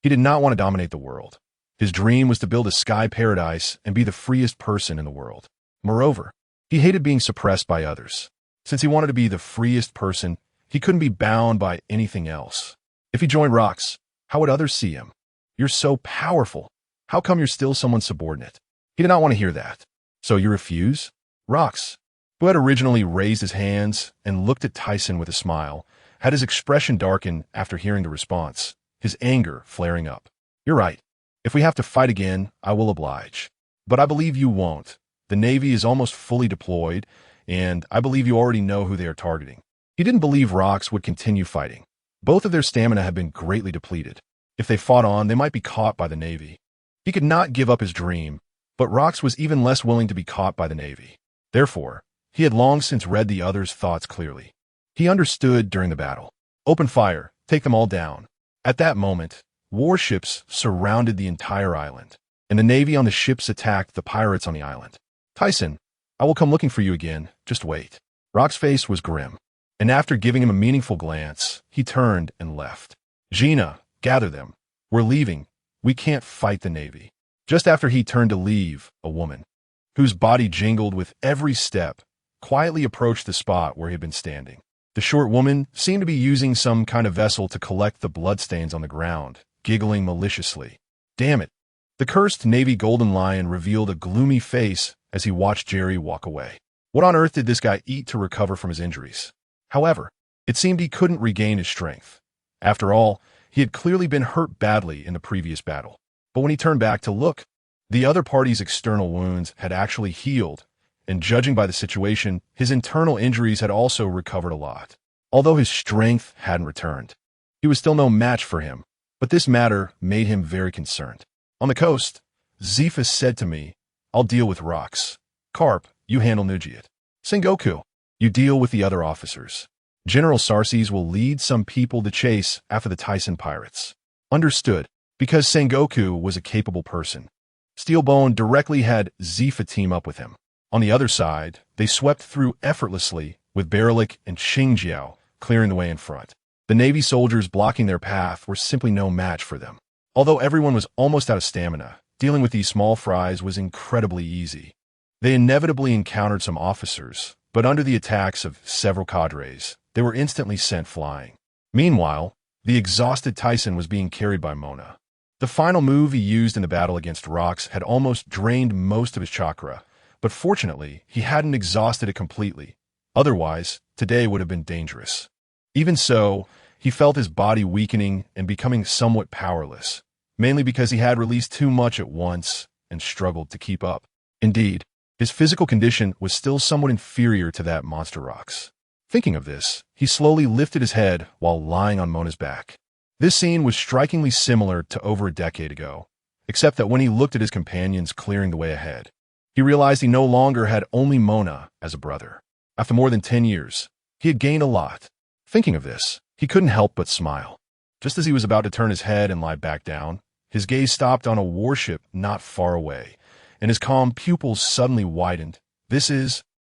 He did not want to dominate the world. His dream was to build a sky paradise and be the freest person in the world. Moreover, he hated being suppressed by others. Since he wanted to be the freest person, he couldn't be bound by anything else. If he joined Rox, how would others see him? You're so powerful. How come you're still someone's subordinate? He did not want to hear that. So you refuse? Rox, who had originally raised his hands and looked at Thiesen with a smile, had his expression darken after hearing the response, his anger flaring up. You're right. If we have to fight again, I will oblige. But I believe you won't. The Navy is almost fully deployed, and I believe you already know who they are targeting. He didn't believe Rox would continue fighting. Both of their stamina had been greatly depleted. If they fought on, they might be caught by the Navy. He could not give up his dream, but Rox was even less willing to be caught by the Navy. Therefore, he had long since read the others' thoughts clearly. He understood during the battle. Open fire, take them all down. At that moment, warships surrounded the entire island, and the Navy on the ships attacked the pirates on the island. Thiesen, I will come looking for you again, just wait. Rox's face was grim, and after giving him a meaningful glance, he turned and left. Gina, gather them. We're leaving. We can't fight the Navy. Just after he turned to leave, a woman, whose body jingled with every step, quietly approached the spot where he had been standing. The short woman seemed to be using some kind of vessel to collect the bloodstains on the ground, giggling maliciously. Damn it. The cursed Navy Golden Lion revealed a gloomy face as he watched Jerry walk away. What on earth did this guy eat to recover from his injuries? However, it seemed he couldn't regain his strength. After all, he had clearly been hurt badly in the previous battle. But when he turned back to look, the other party's external wounds had actually healed, and judging by the situation, his internal injuries had also recovered a lot. Although his strength hadn't returned, he was still no match for him, but this matter made him very concerned. On the coast, Zephas said to me, I'll deal with Rox. Carp, you handle Nujiat. Sengoku, you deal with the other officers. General Sarces will lead some people to chase after the Thiesen pirates. Understood, because Sengoku was a capable person. Steelbone directly had Zepha team up with him. On the other side, they swept through effortlessly with Baralik and Xingjiao clearing the way in front. The Navy soldiers blocking their path were simply no match for them. Although everyone was almost out of stamina, dealing with these small fries was incredibly easy. They inevitably encountered some officers, but under the attacks of several cadres, they were instantly sent flying. Meanwhile, the exhausted Thiesen was being carried by Mona. The final move he used in the battle against Rox had almost drained most of his chakra, but fortunately, he hadn't exhausted it completely. Otherwise, today would have been dangerous. Even so, he felt his body weakening and becoming somewhat powerless, mainly because he had released too much at once and struggled to keep up. Indeed, his physical condition was still somewhat inferior to that monster Rox. Thinking of this, he slowly lifted his head while lying on Mona's back. This scene was strikingly similar to over a decade ago, except that when he looked at his companions clearing the way ahead, he realized he no longer had only Mona as a brother. After more than 10 years, he had gained a lot. Thinking of this, he couldn't help but smile. Just as he was about to turn his head and lie back down, his gaze stopped on a warship not far away, and his calm pupils suddenly widened.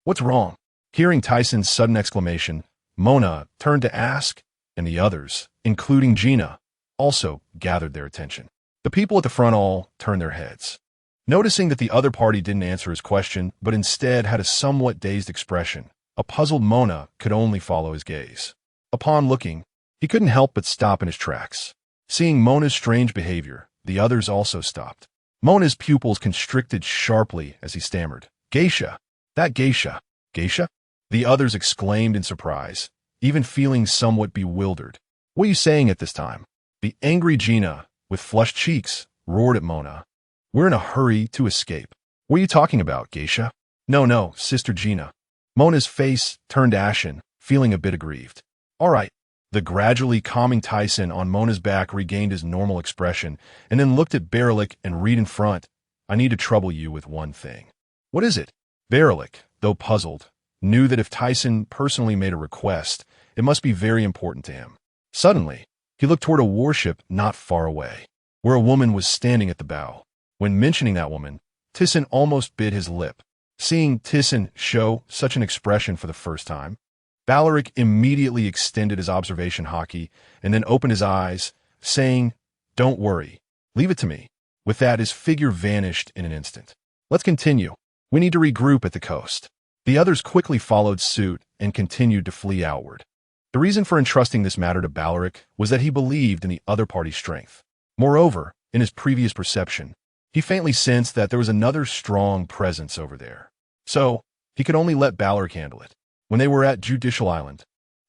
What's wrong? Hearing Thiesen's sudden exclamation, Mona turned to ask, and the others, including Gina, also gathered their attention. The people at the front all turned their heads. Noticing that the other party didn't answer his question, but instead had a somewhat dazed expression, a puzzled Mona could only follow his gaze. Upon looking, he couldn't help but stop in his tracks. Seeing Mona's strange behavior, the others also stopped. Mona's pupils constricted sharply as he stammered, "Geisha! That geisha! Geisha?" The others exclaimed in surprise, even feeling somewhat bewildered. "What are you saying at this time?" The angry Gina, with flushed cheeks, roared at Mona. "We're in a hurry to escape." "What are you talking about, geisha?" No, Sister Gina." Mona's face turned ashen, feeling a bit aggrieved. "All right." The gradually calming Thiesen on Mona's back regained his normal expression and then looked at Baerlich and read in front, "I need to trouble you with one thing." "What is it?" Baerlich, though puzzled, knew that if Thiesen personally made a request, it must be very important to him. Suddenly, he looked toward a warship not far away, where a woman was standing at the bow. When mentioning that woman, Thiesen almost bit his lip. Seeing Thiesen show such an expression for the first time, Baerlich immediately extended his observation hockey and then opened his eyes, saying, "Don't worry. Leave it to me." With that, his figure vanished in an instant. "Let's continue. We need to regroup at the coast." The others quickly followed suit and continued to flee outward. The reason for entrusting this matter to Baerlich was that he believed in the other party's strength. Moreover, in his previous perception, he faintly sensed that there was another strong presence over there. So, he could only let Baerlich handle it. When they were at Judicial Island,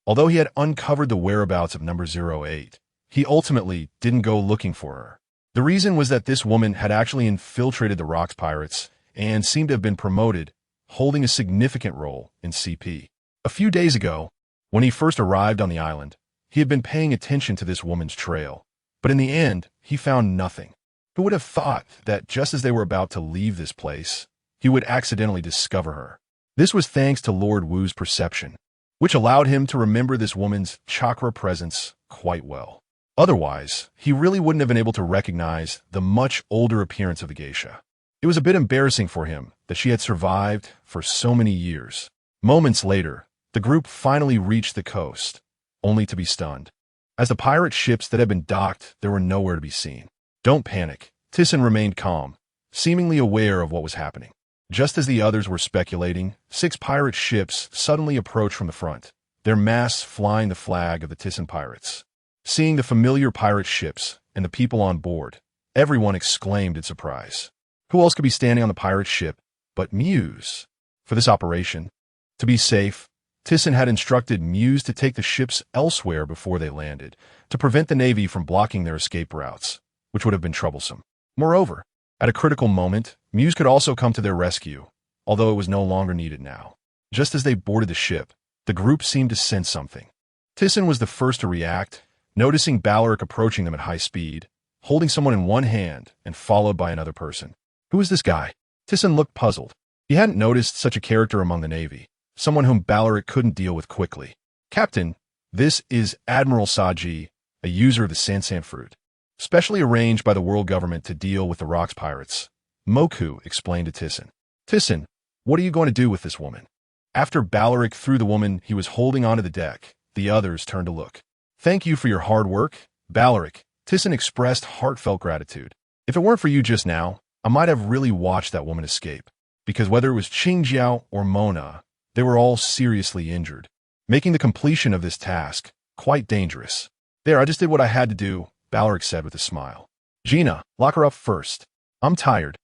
although he had uncovered the whereabouts of number 08, he ultimately didn't go looking for her. The reason was that this woman had actually infiltrated the Rocks Pirates and seemed to have been promoted, holding a significant role in CP. A few days ago, when he first arrived on the island, he had been paying attention to this woman's trail, but in the end, he found nothing. Who would have thought that just as they were about to leave this place, he would accidentally discover her? This was thanks to Lord Wu's perception, which allowed him to remember this woman's chakra presence quite well. Otherwise, he really wouldn't have been able to recognize the much older appearance of the geisha. It was a bit embarrassing for him that she had survived for so many years. Moments later, the group finally reached the coast, only to be stunned. As the pirate ships that had been docked, they were nowhere to be seen. "Don't panic." Thiesen remained calm, seemingly aware of what was happening. Just as the others were speculating, 6 pirate ships suddenly approached from the front, their masts flying the flag of the Thiesen pirates. Seeing the familiar pirate ships and the people on board, everyone exclaimed in surprise. Who else could be standing on the pirate ship but Muse? For this operation, to be safe, Thiesen had instructed Muse to take the ships elsewhere before they landed, to prevent the Navy from blocking their escape routes, which would have been troublesome. Moreover, at a critical moment, Muse could also come to their rescue, although it was no longer needed now. Just as they boarded the ship, the group seemed to sense something. Thiesen was the first to react, noticing Baerlich approaching them at high speed, holding someone in one hand and followed by another person. Who is this guy? Thiesen looked puzzled. He hadn't noticed such a character among the Navy, someone whom Baerlich couldn't deal with quickly. "Captain, this is Admiral Saji, a user of the Sansan fruit, specially arranged by the world government to deal with the Rocks Pirates," Moku explained to Thiesen. "Thiesen, what are you going to do with this woman?" After Baerlich threw the woman he was holding onto the deck, the others turned to look. "Thank you for your hard work, Baerlich." Thiesen expressed heartfelt gratitude. "If it weren't for you just now, I might have really watched that woman escape, because whether it was Qingjiao or Mona, they were all seriously injured, making the completion of this task quite dangerous." "There, I just did what I had to do," Baerlich said with a smile. "Gina, lock her up first. I'm tired.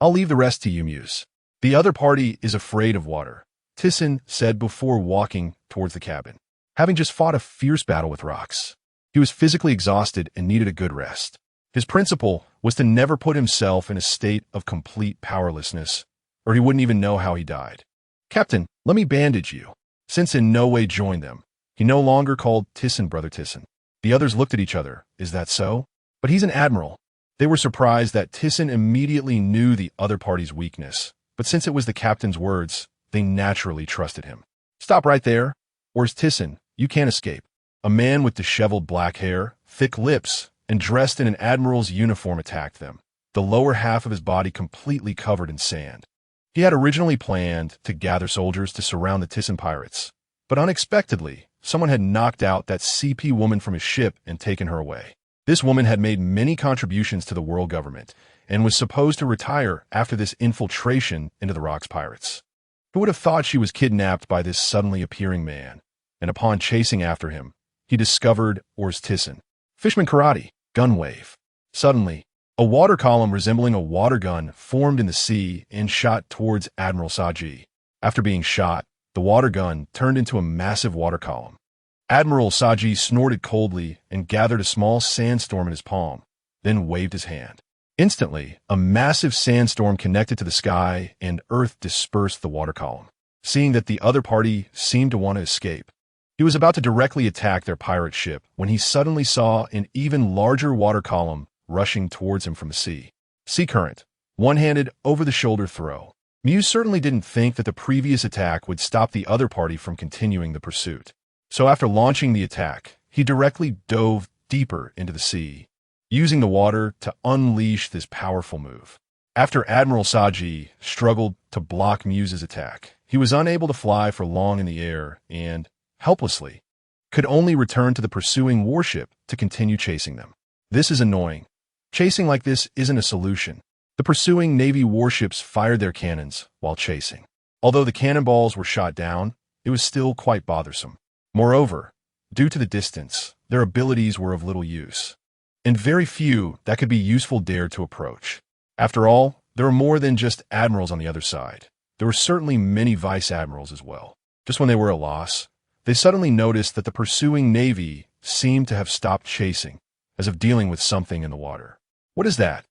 I'll leave the rest to you, Muse." "The other party is afraid of water," Thiesen said before walking towards the cabin. Having just fought a fierce battle with rocks, he was physically exhausted and needed a good rest. His principle was to never put himself in a state of complete powerlessness, or he wouldn't even know how he died. "Captain, let me bandage you." Since in no way joined them, he no longer called Thiesen Brother Thiesen. The others looked at each other. "Is that so?" "But he's an admiral." They were surprised that Thiesen immediately knew the other party's weakness, but since it was the captain's words, they naturally trusted him. "Stop right there. Aurs Tisen, you can't escape." A man with disheveled black hair, thick lips, and dressed in an admiral's uniform attacked them, the lower half of his body completely covered in sand. He had originally planned to gather soldiers to surround the Thiesen pirates, but unexpectedly, someone had knocked out that CP woman from his ship and taken her away. This woman had made many contributions to the world government and was supposed to retire after this infiltration into the Rocks pirates. Who would have thought she was kidnapped by this suddenly appearing man? And upon chasing after him, he discovered Aurs Tisen. Fishman karate, gun wave. Suddenly, a water column resembling a water gun formed in the sea and shot towards Admiral Saji. After being shot, the water gun turned into a massive water column. Admiral Saji snorted coldly and gathered a small sandstorm in his palm, then waved his hand. Instantly, a massive sandstorm connected to the sky and earth dispersed the water column. Seeing that the other party seemed to want to escape, he was about to directly attack their pirate ship when he suddenly saw an even larger water column rushing towards him from the sea. Sea current, one-handed over-the-shoulder throw. Muse certainly didn't think that the previous attack would stop the other party from continuing the pursuit. So after launching the attack, he directly dove deeper into the sea, using the water to unleash this powerful move. After Admiral Saji struggled to block Muse's attack, he was unable to fly for long in the air and, helplessly, could only return to the pursuing warship to continue chasing them. This is annoying. Chasing like this isn't a solution. The pursuing Navy warships fired their cannons while chasing. Although the cannonballs were shot down, it was still quite bothersome. Moreover, due to the distance, their abilities were of little use, and very few that could be useful dared to approach. After all, there were more than just admirals on the other side. There were certainly many vice admirals as well. Just when they were at a loss, they suddenly noticed that the pursuing Navy seemed to have stopped chasing, as if dealing with something in the water. "What is that?"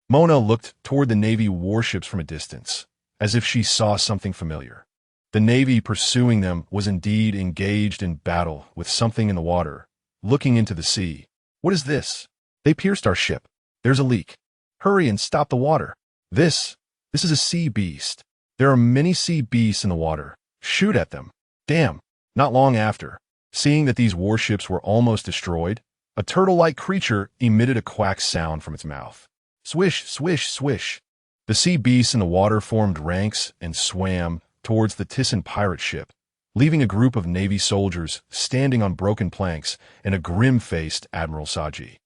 Mona looked toward the Navy warships from a distance, as if she saw something familiar. The Navy pursuing them was indeed engaged in battle with something in the water, looking into the sea. "What is this?" "They pierced our ship. There's a leak. Hurry and stop the water." This is a sea beast. There are many sea beasts in the water. Shoot at them." Damn. Not long after, seeing that these warships were almost destroyed, a turtle-like creature emitted a quack sound from its mouth. Swish, swish, swish. The sea beasts in the water formed ranks and swam towards the Thiesen pirate ship, leaving a group of Navy soldiers standing on broken planks and a grim-faced Admiral Saji.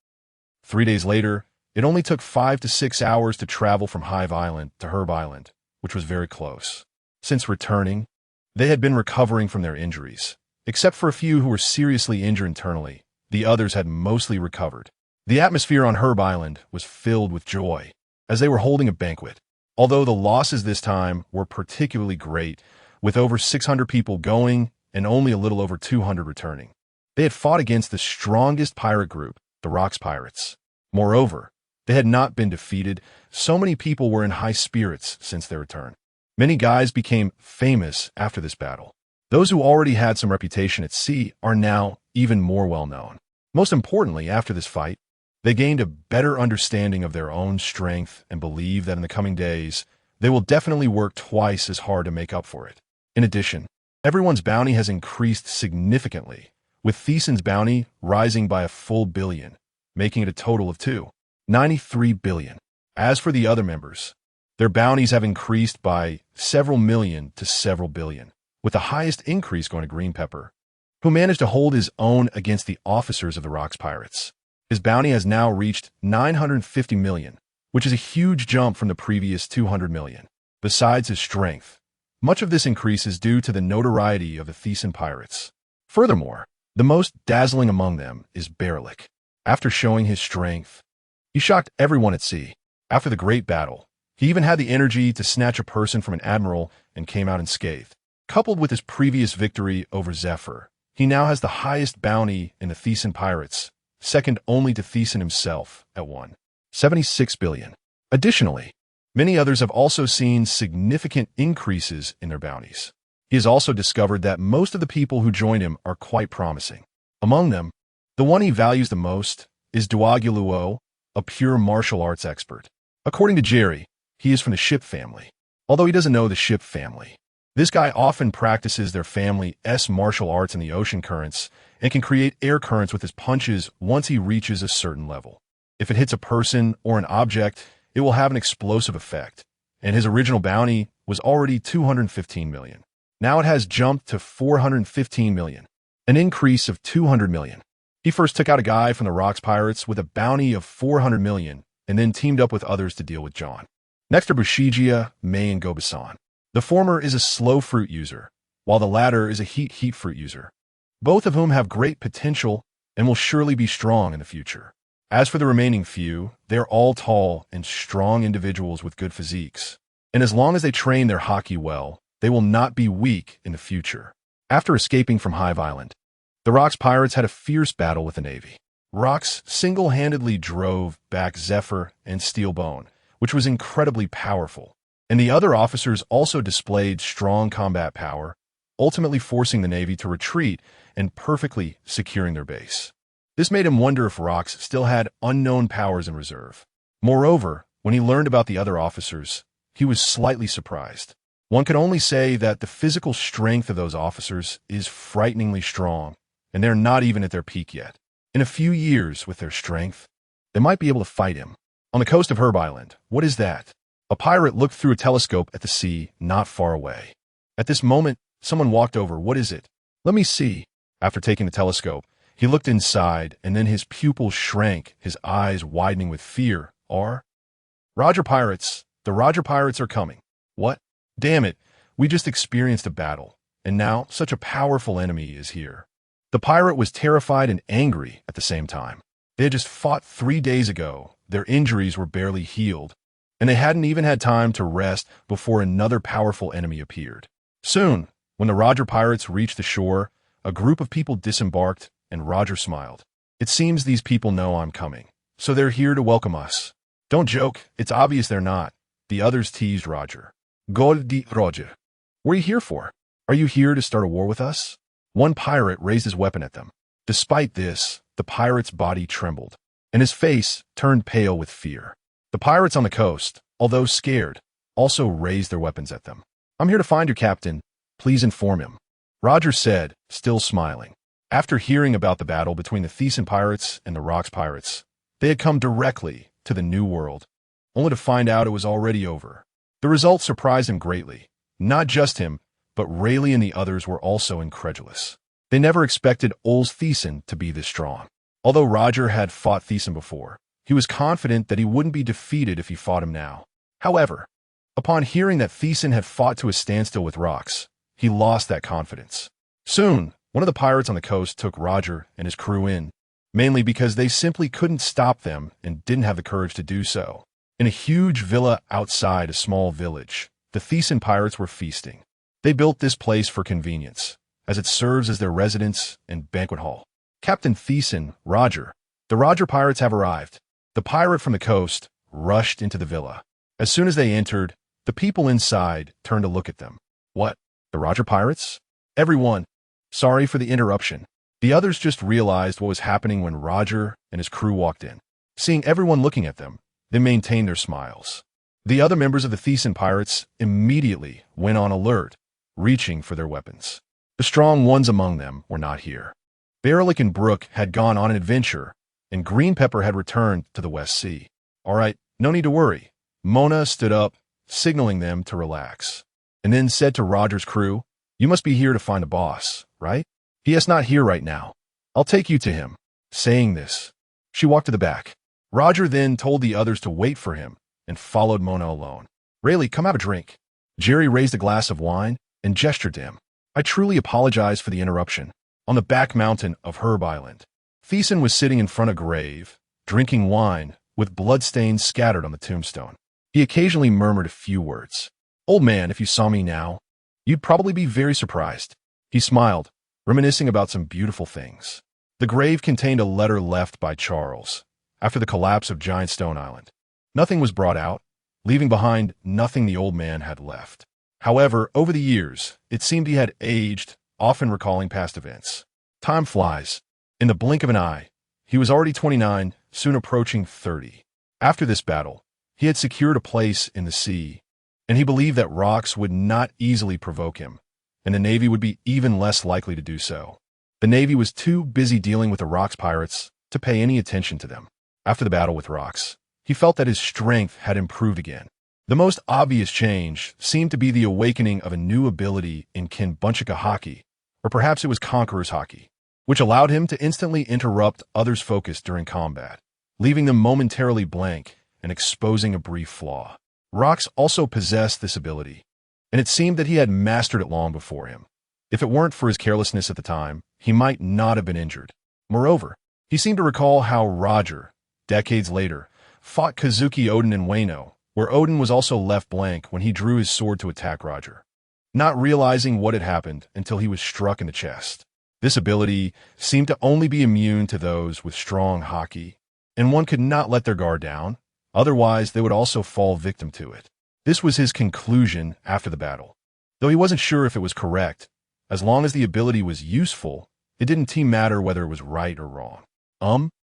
3 days later, it only took 5 to 6 hours to travel from Hive Island to Herb Island, which was very close. Since returning, they had been recovering from their injuries. Except for a few who were seriously injured internally, the others had mostly recovered. The atmosphere on Herb Island was filled with joy, as they were holding a banquet. Although the losses this time were particularly great, with over 600 people going and only a little over 200 returning. They had fought against the strongest pirate group, the Rocks Pirates. Moreover, they had not been defeated. So many people were in high spirits since their return. Many guys became famous after this battle. Those who already had some reputation at sea are now even more well-known. Most importantly, after this fight, they gained a better understanding of their own strength and believe that in the coming days, they will definitely work twice as hard to make up for it. In addition, everyone's bounty has increased significantly, with Thiesen's bounty rising by a full billion, making it a total of 293 billion. As for the other members, their bounties have increased by several million to several billion, with the highest increase going to Green Pepper, who managed to hold his own against the officers of the Rocks Pirates. His bounty has now reached 950 million, which is a huge jump from the previous 200 million. Besides his strength, much of this increase is due to the notoriety of the Thiesen pirates. Furthermore, the most dazzling among them is Berlik. After showing his strength, he shocked everyone at sea. After the great battle, he even had the energy to snatch a person from an admiral and came out unscathed. Coupled with his previous victory over Zephyr, he now has the highest bounty in the Thiesen pirates, second only to Thiesen himself at 176 billion. Additionally, many others have also seen significant increases in their bounties. He has also discovered that most of the people who joined him are quite promising. Among them, the one he values the most is Duaguluo, a pure martial arts expert. According to Jerry, he is from the ship family. Although he doesn't know the ship family, this guy often practices their family's martial arts in the ocean currents and can create air currents with his punches once he reaches a certain level. If it hits a person or an object, it will have an explosive effect, and his original bounty was already 215 million. Now it has jumped to 415 million, an increase of 200 million. He first took out a guy from the Rocks Pirates with a bounty of 400 million and then teamed up with others to deal with John. Next are Bushigia, Mei, and Gobasan. The former is a slow fruit user, while the latter is a heat fruit user, both of whom have great potential and will surely be strong in the future. As for the remaining few, they are all tall and strong individuals with good physiques, and as long as they train their hockey well, they will not be weak in the future. After escaping from Hive Island, the Rocks Pirates had a fierce battle with the Navy. Rocks single-handedly drove back Zephyr and Steelbone, which was incredibly powerful, and the other officers also displayed strong combat power, ultimately forcing the Navy to retreat and perfectly securing their base. This made him wonder if Rocks still had unknown powers in reserve. Moreover, when he learned about the other officers, he was slightly surprised. One could only say that the physical strength of those officers is frighteningly strong, and they're not even at their peak yet. In a few years, with their strength, they might be able to fight him. On the coast of Herb Island, what is that? A pirate looked through a telescope at the sea not far away. At this moment, someone walked over. What is it? Let me see. After taking the telescope, he looked inside, and then his pupils shrank, his eyes widening with fear. Roger Pirates. The Roger Pirates are coming. What? Damn it, we just experienced a battle, and now such a powerful enemy is here. The pirate was terrified and angry at the same time. They had just fought 3 days ago, their injuries were barely healed, and they hadn't even had time to rest before another powerful enemy appeared. Soon, when the Roger Pirates reached the shore, a group of people disembarked, and Roger smiled. It seems these people know I'm coming, so they're here to welcome us. Don't joke, it's obvious they're not. The others teased Roger. Goldi Roger. What are you here for? Are you here to start a war with us? One pirate raised his weapon at them. Despite this, the pirate's body trembled, and his face turned pale with fear. The pirates on the coast, although scared, also raised their weapons at them. I'm here to find your captain. Please inform him. Roger said, still smiling. After hearing about the battle between the Thiesen pirates and the Rocks Pirates, they had come directly to the New World, only to find out it was already over. The result surprised him greatly. Not just him, but Rayleigh and the others were also incredulous. They never expected Aurs Tisen to be this strong. Although Roger had fought Thiesen before, he was confident that he wouldn't be defeated if he fought him now. However, upon hearing that Thiesen had fought to a standstill with Rocks, he lost that confidence. Soon, one of the pirates on the coast took Roger and his crew in, mainly because they simply couldn't stop them and didn't have the courage to do so. In a huge villa outside a small village, the Thiesen pirates were feasting. They built this place for convenience, as it serves as their residence and banquet hall. Captain Thiesen, Roger. The Roger Pirates have arrived. The pirate from the coast rushed into the villa. As soon as they entered, the people inside turned to look at them. What? The Roger Pirates? Everyone. Sorry for the interruption. The others just realized what was happening when Roger and his crew walked in. Seeing everyone looking at them, they maintained their smiles. The other members of the Thiesen pirates immediately went on alert, reaching for their weapons. The strong ones among them were not here. Barlick and Brooke had gone on an adventure, and Green Pepper had returned to the West Sea. All right, no need to worry. Mona stood up, signaling them to relax, and then said to Roger's crew, "You must be here to find the boss, right? He is not here right now. I'll take you to him." Saying this, she walked to the back. Roger then told the others to wait for him and followed Mona alone. "Rayleigh, come have a drink." Jerry raised a glass of wine and gestured to him. "I truly apologize for the interruption." On the back mountain of Herb Island, Thiesen was sitting in front of a grave, drinking wine with bloodstains scattered on the tombstone. He occasionally murmured a few words. "Old man, if you saw me now, you'd probably be very surprised." He smiled, reminiscing about some beautiful things. The grave contained a letter left by Charles after the collapse of Giant Stone Island. Nothing was brought out, leaving behind nothing the old man had left. However, over the years, it seemed he had aged, often recalling past events. Time flies. In the blink of an eye, he was already 29, soon approaching 30. After this battle, he had secured a place in the sea, and he believed that rocks would not easily provoke him, and the Navy would be even less likely to do so. The Navy was too busy dealing with the rocks pirates to pay any attention to them. After the battle with rocks, he felt that his strength had improved again. The most obvious change seemed to be the awakening of a new ability in Kinbunchika Haki, or perhaps it was Conqueror's Haki, which allowed him to instantly interrupt others' focus during combat, leaving them momentarily blank and exposing a brief flaw. Rocks also possessed this ability, and it seemed that he had mastered it long before him. If it weren't for his carelessness at the time, he might not have been injured. Moreover, he seemed to recall how Roger, decades later, fought Kazuki Odin in Wano, where Odin was also left blank when he drew his sword to attack Roger, not realizing what had happened until he was struck in the chest. This ability seemed to only be immune to those with strong haki, and one could not let their guard down, otherwise they would also fall victim to it. This was his conclusion after the battle. Though he wasn't sure if it was correct, as long as the ability was useful, it didn't matter whether it was right or wrong.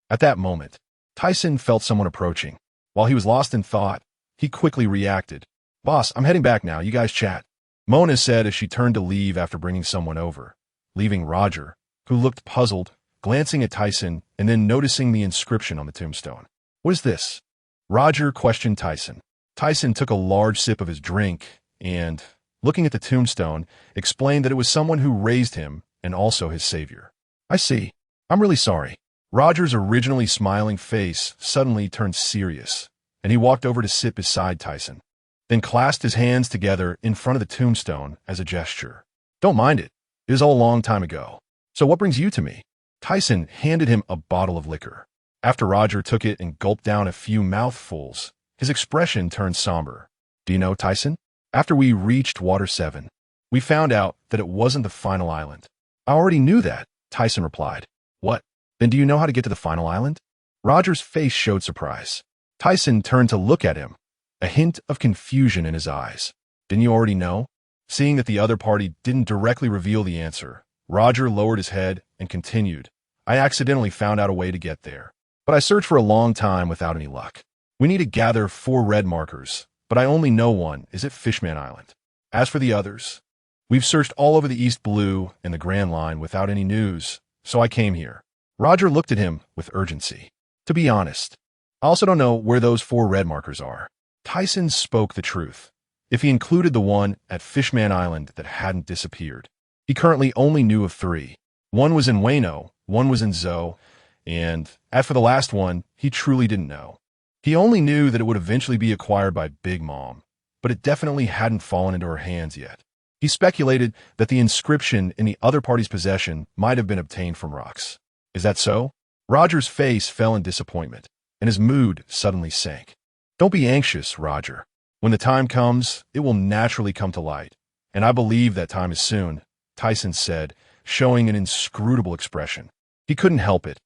At that moment, Thiesen felt someone approaching. While he was lost in thought, he quickly reacted. "Boss, I'm heading back now. You guys chat," Mona said as she turned to leave after bringing someone over, leaving Roger, who looked puzzled, glancing at Thiesen and then noticing the inscription on the tombstone. "What is this?" Roger questioned Thiesen. Thiesen took a large sip of his drink and, looking at the tombstone, explained that it was someone who raised him and also his savior. "I see. I'm really sorry." Roger's originally smiling face suddenly turned serious, and he walked over to sit beside Thiesen, then clasped his hands together in front of the tombstone as a gesture. "Don't mind it. It was all a long time ago. So what brings you to me?" Thiesen handed him a bottle of liquor. After Roger took it and gulped down a few mouthfuls, his expression turned somber. "Do you know, Thiesen? After we reached Water 7, we found out that it wasn't the final island." "I already knew that," Thiesen replied. "What? Then do you know how to get to the final island?" Roger's face showed surprise. Thiesen turned to look at him, a hint of confusion in his eyes. "Didn't you already know?" Seeing that the other party didn't directly reveal the answer, Roger lowered his head and continued. "I accidentally found out a way to get there, but I searched for a long time without any luck. We need to gather 4 red markers, but I only know one is at Fishman Island. As for the others, we've searched all over the East Blue and the Grand Line without any news, so I came here." Roger looked at him with urgency. "To be honest, I also don't know where those 4 red markers are." Thiesen spoke the truth. If he included the one at Fishman Island that hadn't disappeared, he currently only knew of 3. One was in Wano, one was in Zo, and as for the last one, he truly didn't know. He only knew that it would eventually be acquired by Big Mom, but it definitely hadn't fallen into her hands yet. He speculated that the inscription in the other party's possession might have been obtained from rocks. "Is that so?" Roger's face fell in disappointment, and his mood suddenly sank. "Don't be anxious, Roger. When the time comes, it will naturally come to light, and I believe that time is soon," Thiesen said, showing an inscrutable expression. He couldn't help it.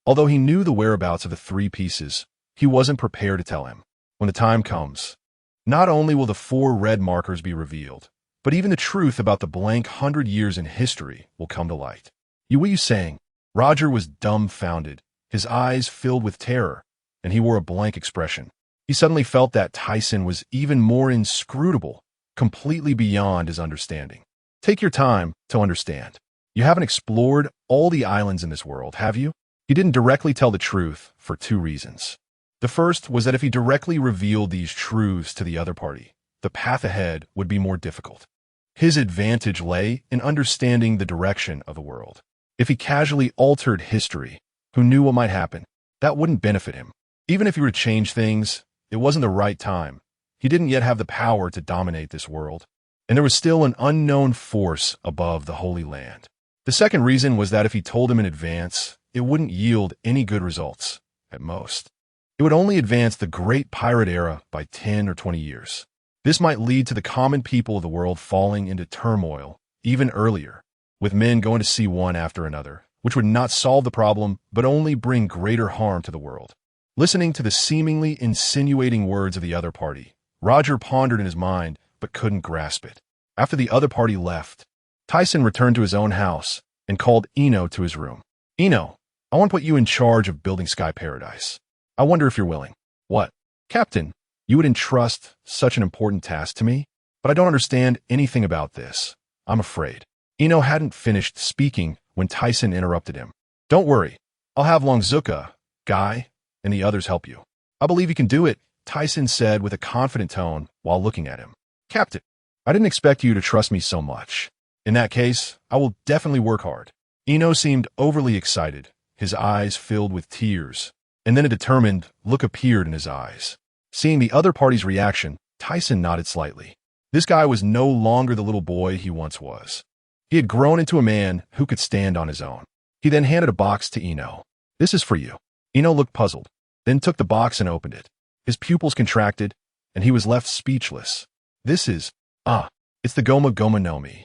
Although he knew the whereabouts of the 3 pieces, he wasn't prepared to tell him. When the time comes, not only will the 4 red markers be revealed, but even the truth about the blank 100 years in history will come to light. "What are you saying?" Roger was dumbfounded, his eyes filled with terror, and he wore a blank expression. He suddenly felt that Thiesen was even more inscrutable, completely beyond his understanding. "Take your time to understand. You haven't explored all the islands in this world, have you?" He didn't directly tell the truth for 2 reasons. The first was that if he directly revealed these truths to the other party, the path ahead would be more difficult. His advantage lay in understanding the direction of the world. If he casually altered history, who knew what might happen? That wouldn't benefit him. Even if he were to change things, it wasn't the right time. He didn't yet have the power to dominate this world, and there was still an unknown force above the Holy Land. The second reason was that if he told him in advance, it wouldn't yield any good results, at most. It would only advance the Great Pirate Era by 10 or 20 years. This might lead to the common people of the world falling into turmoil even earlier, with men going to sea one after another, which would not solve the problem but only bring greater harm to the world. Listening to the seemingly insinuating words of the other party, Roger pondered in his mind but couldn't grasp it. After the other party left, Thiesen returned to his own house and called Ino to his room. "Ino, I want to put you in charge of building Sky Paradise. I wonder if you're willing." What? Captain, you would entrust such an important task to me? But I don't understand anything about this. I'm afraid. Ino hadn't finished speaking when Thiesen interrupted him. Don't worry. I'll have Longzuka, Guy, and the others help you. I believe you can do it, Thiesen said with a confident tone while looking at him. Captain, I didn't expect you to trust me so much. In that case, I will definitely work hard. Ino seemed overly excited, his eyes filled with tears, and then a determined look appeared in his eyes. Seeing the other party's reaction, Thiesen nodded slightly. This guy was no longer the little boy he once was. He had grown into a man who could stand on his own. He then handed a box to Ino. This is for you. Ino looked puzzled, then took the box and opened it. His pupils contracted, and he was left speechless. This is, it's the Goma Goma no Mi.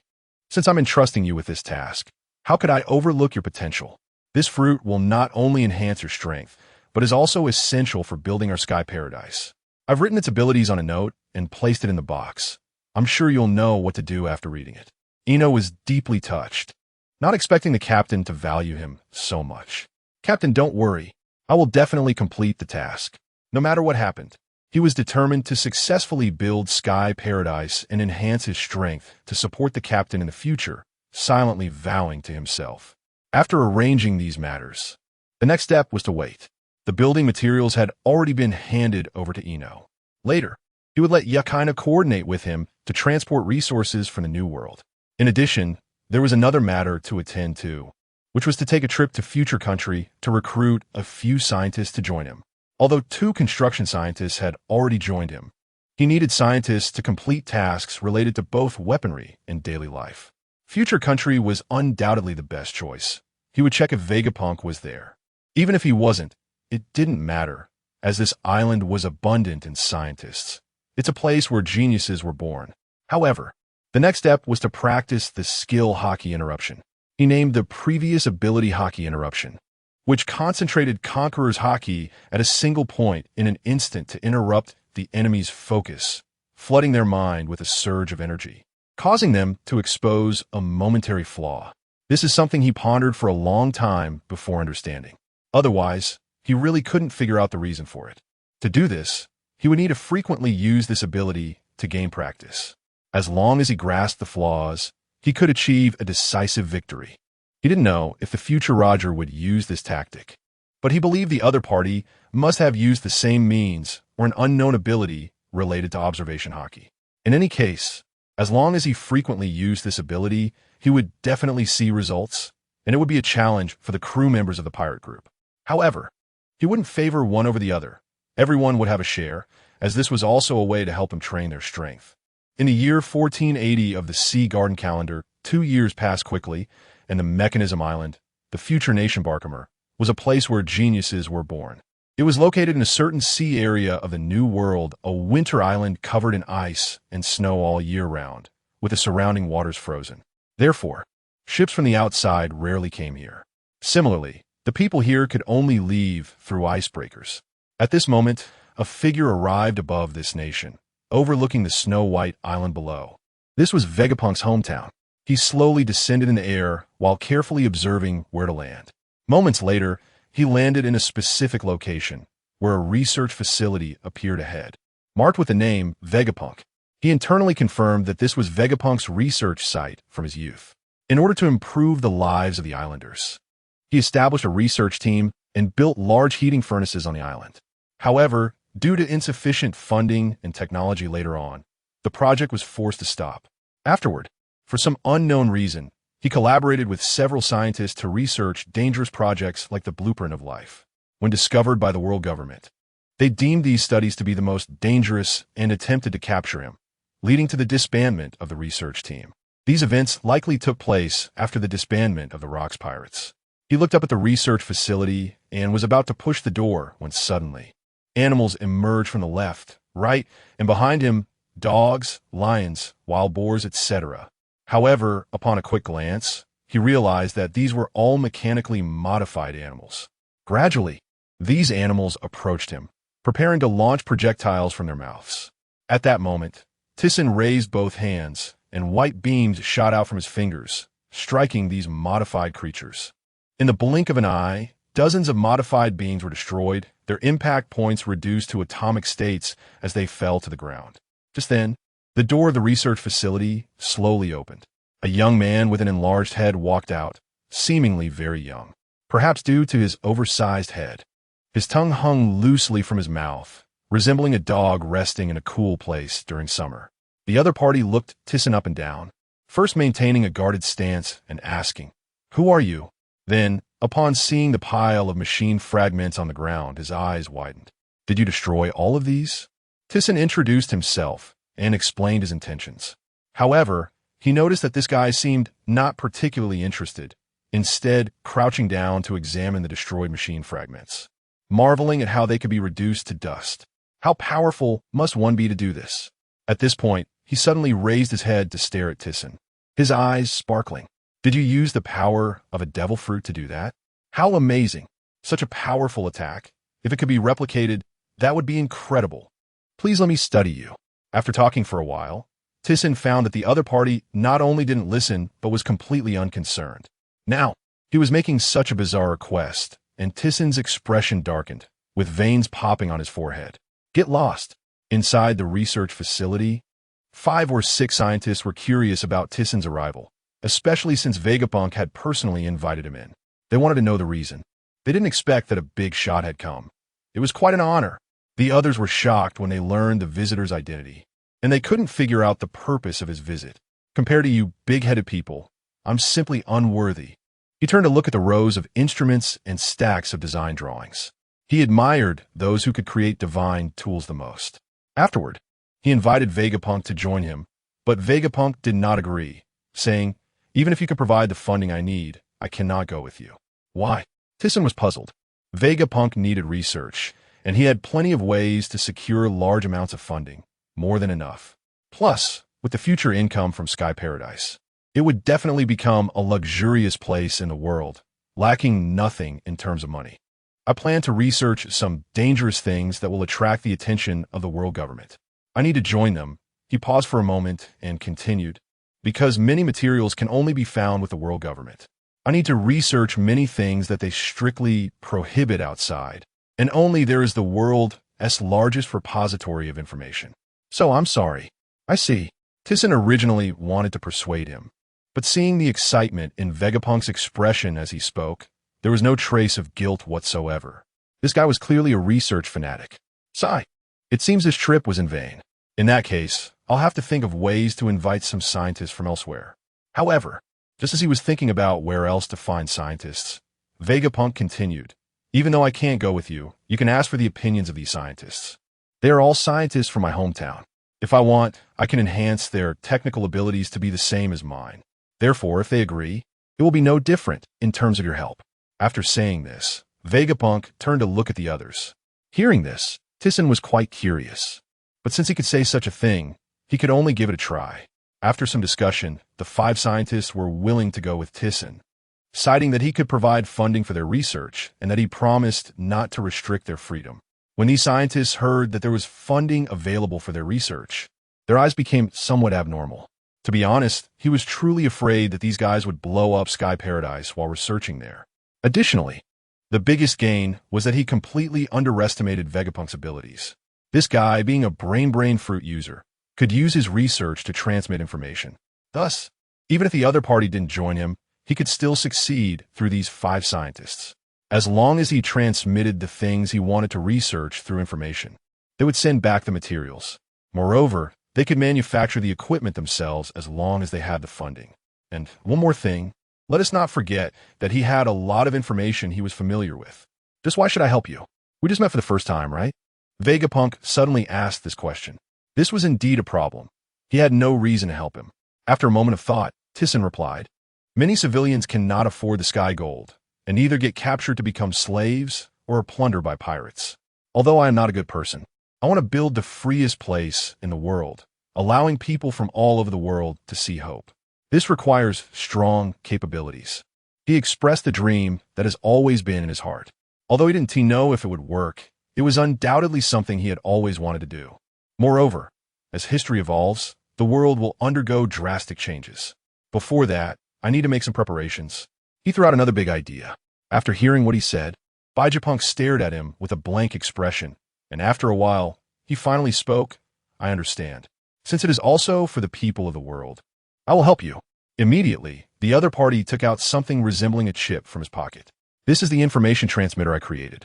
Since I'm entrusting you with this task, how could I overlook your potential? This fruit will not only enhance your strength, but is also essential for building our sky paradise. I've written its abilities on a note and placed it in the box. I'm sure you'll know what to do after reading it. Ino was deeply touched, not expecting the captain to value him so much. Captain, don't worry. I will definitely complete the task. No matter what happened, he was determined to successfully build Sky Paradise and enhance his strength to support the captain in the future, silently vowing to himself. After arranging these matters, the next step was to wait. The building materials had already been handed over to Ino. Later, he would let Yakaina coordinate with him to transport resources from the New World. In addition, there was another matter to attend to, which was to take a trip to Future Country to recruit a few scientists to join him. Although 2 construction scientists had already joined him, he needed scientists to complete tasks related to both weaponry and daily life. Future Country was undoubtedly the best choice. He would check if Vegapunk was there. Even if he wasn't, it didn't matter, as this island was abundant in scientists. It's a place where geniuses were born. However, the next step was to practice the skill Haki interruption. He named the previous ability Haki interruption, which concentrated Conqueror's Haki at a single point in an instant to interrupt the enemy's focus, flooding their mind with a surge of energy, causing them to expose a momentary flaw. This is something he pondered for a long time before understanding. Otherwise, he really couldn't figure out the reason for it. To do this, he would need to frequently use this ability to gain practice. As long as he grasped the flaws, he could achieve a decisive victory. He didn't know if the future Roger would use this tactic, but he believed the other party must have used the same means or an unknown ability related to observation Haki. In any case, as long as he frequently used this ability, he would definitely see results, and it would be a challenge for the crew members of the pirate group. However, he wouldn't favor one over the other. Everyone would have a share, as this was also a way to help him train their strength. In the year 1480 of the Sea Garden calendar, 2 years passed quickly, and the Mechanism Island, the future nation Barkamer, was a place where geniuses were born. It was located in a certain sea area of the New World, a winter island covered in ice and snow all year round, with the surrounding waters frozen. Therefore, ships from the outside rarely came here. Similarly, the people here could only leave through icebreakers. At this moment, a figure arrived above this nation, overlooking the snow-white island below. This was Vegapunk's hometown. He slowly descended in the air while carefully observing where to land. Moments later, he landed in a specific location, where a research facility appeared ahead. Marked with the name Vegapunk, he internally confirmed that this was Vegapunk's research site from his youth. In order to improve the lives of the islanders, he established a research team and built large heating furnaces on the island. However, due to insufficient funding and technology later on, the project was forced to stop. Afterward, for some unknown reason, he collaborated with several scientists to research dangerous projects like the blueprint of life. When discovered by the world government, they deemed these studies to be the most dangerous and attempted to capture him, leading to the disbandment of the research team. These events likely took place after the disbandment of the Rocks Pirates. He looked up at the research facility and was about to push the door when suddenly, animals emerged from the left, right, and behind him, dogs, lions, wild boars, etc. However, upon a quick glance, he realized that these were all mechanically modified animals. Gradually, these animals approached him, preparing to launch projectiles from their mouths. At that moment, Thiesen raised both hands, and white beams shot out from his fingers, striking these modified creatures. In the blink of an eye, Dozens of modified beings were destroyed, their impact points reduced to atomic states as they fell to the ground. Just then, the door of the research facility slowly opened. A young man with an enlarged head walked out, seemingly very young, perhaps due to his oversized head. His tongue hung loosely from his mouth, resembling a dog resting in a cool place during summer. The other party looked Thiesen up and down, first maintaining a guarded stance and asking, "Who are you?" Then, upon seeing the pile of machine fragments on the ground, his eyes widened. "Did you destroy all of these?" Thiesen introduced himself and explained his intentions. However, he noticed that this guy seemed not particularly interested, instead crouching down to examine the destroyed machine fragments, marveling at how they could be reduced to dust. How powerful must one be to do this? At this point, he suddenly raised his head to stare at Thiesen, his eyes sparkling. "Did you use the power of a devil fruit to do that? How amazing! Such a powerful attack. If it could be replicated, that would be incredible. Please let me study you." After talking for a while, Thiesen found that the other party not only didn't listen, but was completely unconcerned. Now, he was making such a bizarre request, and Thiesen's expression darkened, with veins popping on his forehead. Get lost. Inside the research facility, 5 or 6 scientists were curious about Thiesen's arrival, especially since Vegapunk had personally invited him in. They wanted to know the reason. They didn't expect that a big shot had come. It was quite an honor. The others were shocked when they learned the visitor's identity, and they couldn't figure out the purpose of his visit. "Compared to you big-headed people, I'm simply unworthy." He turned to look at the rows of instruments and stacks of design drawings. He admired those who could create divine tools the most. Afterward, he invited Vegapunk to join him, but Vegapunk did not agree, saying, "Even if you can provide the funding I need, I cannot go with you." Why? Thiesen was puzzled. Vegapunk needed research, and he had plenty of ways to secure large amounts of funding, more than enough. Plus, with the future income from Sky Paradise, it would definitely become a luxurious place in the world, lacking nothing in terms of money. "I plan to research some dangerous things that will attract the attention of the world government. I need to join them." He paused for a moment and continued, "Because many materials can only be found with the world government. I need to research many things that they strictly prohibit outside, and only there is the world's largest repository of information. So I'm sorry." "I see." Thiesen originally wanted to persuade him, but seeing the excitement in Vegapunk's expression as he spoke, there was no trace of guilt whatsoever. This guy was clearly a research fanatic. Sigh. It seems this trip was in vain. In that case, I'll have to think of ways to invite some scientists from elsewhere. However, just as he was thinking about where else to find scientists, Vegapunk continued, "Even though I can't go with you, you can ask for the opinions of these scientists. They are all scientists from my hometown. If I want, I can enhance their technical abilities to be the same as mine. Therefore, if they agree, it will be no different in terms of your help." After saying this, Vegapunk turned to look at the others. Hearing this, Thiesen was quite curious. But since he could say such a thing, he could only give it a try. After some discussion, the 5 scientists were willing to go with Thiesen, citing that he could provide funding for their research and that he promised not to restrict their freedom. When these scientists heard that there was funding available for their research, their eyes became somewhat abnormal. To be honest, he was truly afraid that these guys would blow up Sky Paradise while researching there. Additionally, the biggest gain was that he completely underestimated Vegapunk's abilities. This guy, being a brain fruit user, could use his research to transmit information. Thus, even if the other party didn't join him, he could still succeed through these 5 scientists. As long as he transmitted the things he wanted to research through information, they would send back the materials. Moreover, they could manufacture the equipment themselves as long as they had the funding. And one more thing, let us not forget that he had a lot of information he was familiar with. Just why should I help you? We just met for the first time, right? Vegapunk suddenly asked this question. This was indeed a problem. He had no reason to help him. After a moment of thought, Thiesen replied, "Many civilians cannot afford the sky gold, and either get captured to become slaves or are plundered by pirates. Although I am not a good person, I want to build the freest place in the world, allowing people from all over the world to see hope. This requires strong capabilities." He expressed the dream that has always been in his heart. Although he didn't know if it would work, it was undoubtedly something he had always wanted to do. Moreover, as history evolves, the world will undergo drastic changes. Before that, I need to make some preparations. He threw out another big idea. After hearing what he said, Vegapunk stared at him with a blank expression, and after a while, he finally spoke. I understand. Since it is also for the people of the world, I will help you. Immediately, the other party took out something resembling a chip from his pocket. This is the information transmitter I created.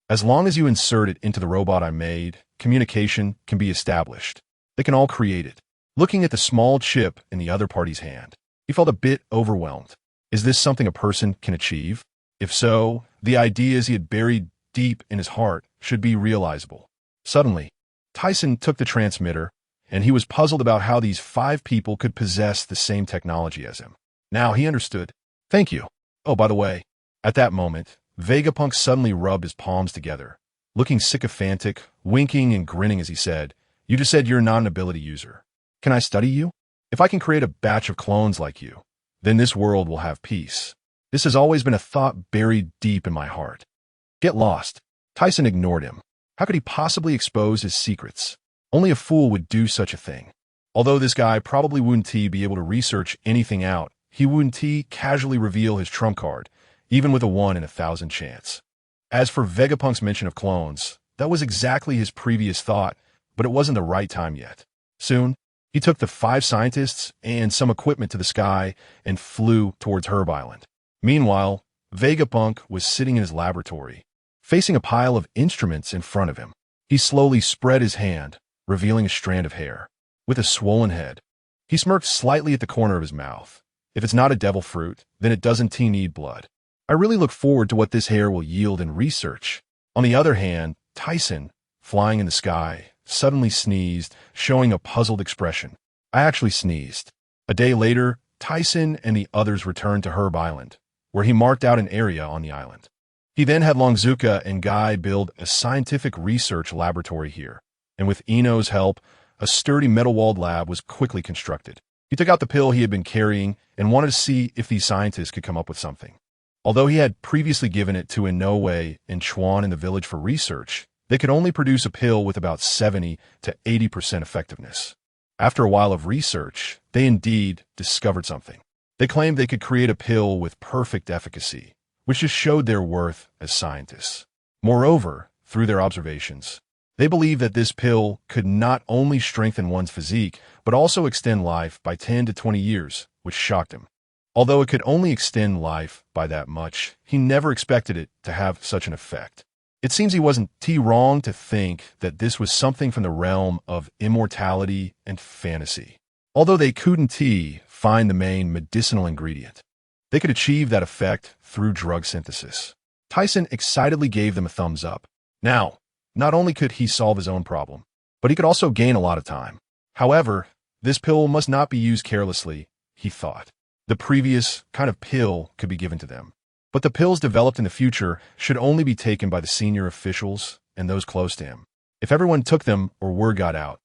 As long as you insert it into the robot I made, communication can be established. They can all create it. Looking at the small chip in the other party's hand, he felt a bit overwhelmed. Is this something a person can achieve? If so, the ideas he had buried deep in his heart should be realizable. Suddenly, Thiesen took the transmitter, and he was puzzled about how these 5 people could possess the same technology as him. Now he understood. Thank you. Oh, by the way, at that moment, Vegapunk suddenly rubbed his palms together, looking sycophantic, winking and grinning as he said, "You just said you're not an ability user. Can I study you? If I can create a batch of clones like you, then this world will have peace. This has always been a thought buried deep in my heart." Get lost. Thiesen ignored him. How could he possibly expose his secrets? Only a fool would do such a thing. Although this guy probably wouldn't be able to research anything out, he wouldn't casually reveal his trump card, even with a 1 in 1,000 chance. As for Vegapunk's mention of clones, that was exactly his previous thought, but it wasn't the right time yet. Soon, he took the 5 scientists and some equipment to the sky and flew towards Herb Island. Meanwhile, Vegapunk was sitting in his laboratory, facing a pile of instruments in front of him. He slowly spread his hand, revealing a strand of hair. With a swollen head, he smirked slightly at the corner of his mouth. If it's not a devil fruit, then it doesn't need blood. I really look forward to what this hair will yield in research. On the other hand, Thiesen, flying in the sky, suddenly sneezed, showing a puzzled expression. I actually sneezed. A day later, Thiesen and the others returned to Herb Island, where he marked out an area on the island. He then had Longzuka and Guy build a scientific research laboratory here, and with Ino's help, a sturdy metal-walled lab was quickly constructed. He took out the pill he had been carrying and wanted to see if these scientists could come up with something. Although he had previously given it to Inoue and Chuan in the village for research, they could only produce a pill with about 70 to 80% effectiveness. After a while of research, they indeed discovered something. They claimed they could create a pill with perfect efficacy, which just showed their worth as scientists. Moreover, through their observations, they believed that this pill could not only strengthen one's physique, but also extend life by 10 to 20 years, which shocked him. Although it could only extend life by that much, he never expected it to have such an effect. It seems he wasn't wrong to think that this was something from the realm of immortality and fantasy. Although they couldn't find the main medicinal ingredient, they could achieve that effect through drug synthesis. Thiesen excitedly gave them a thumbs up. Now, not only could he solve his own problem, but he could also gain a lot of time. However, this pill must not be used carelessly, he thought. The previous kind of pill could be given to them, but the pills developed in the future should only be taken by the senior officials and those close to him. If everyone took them or word got out,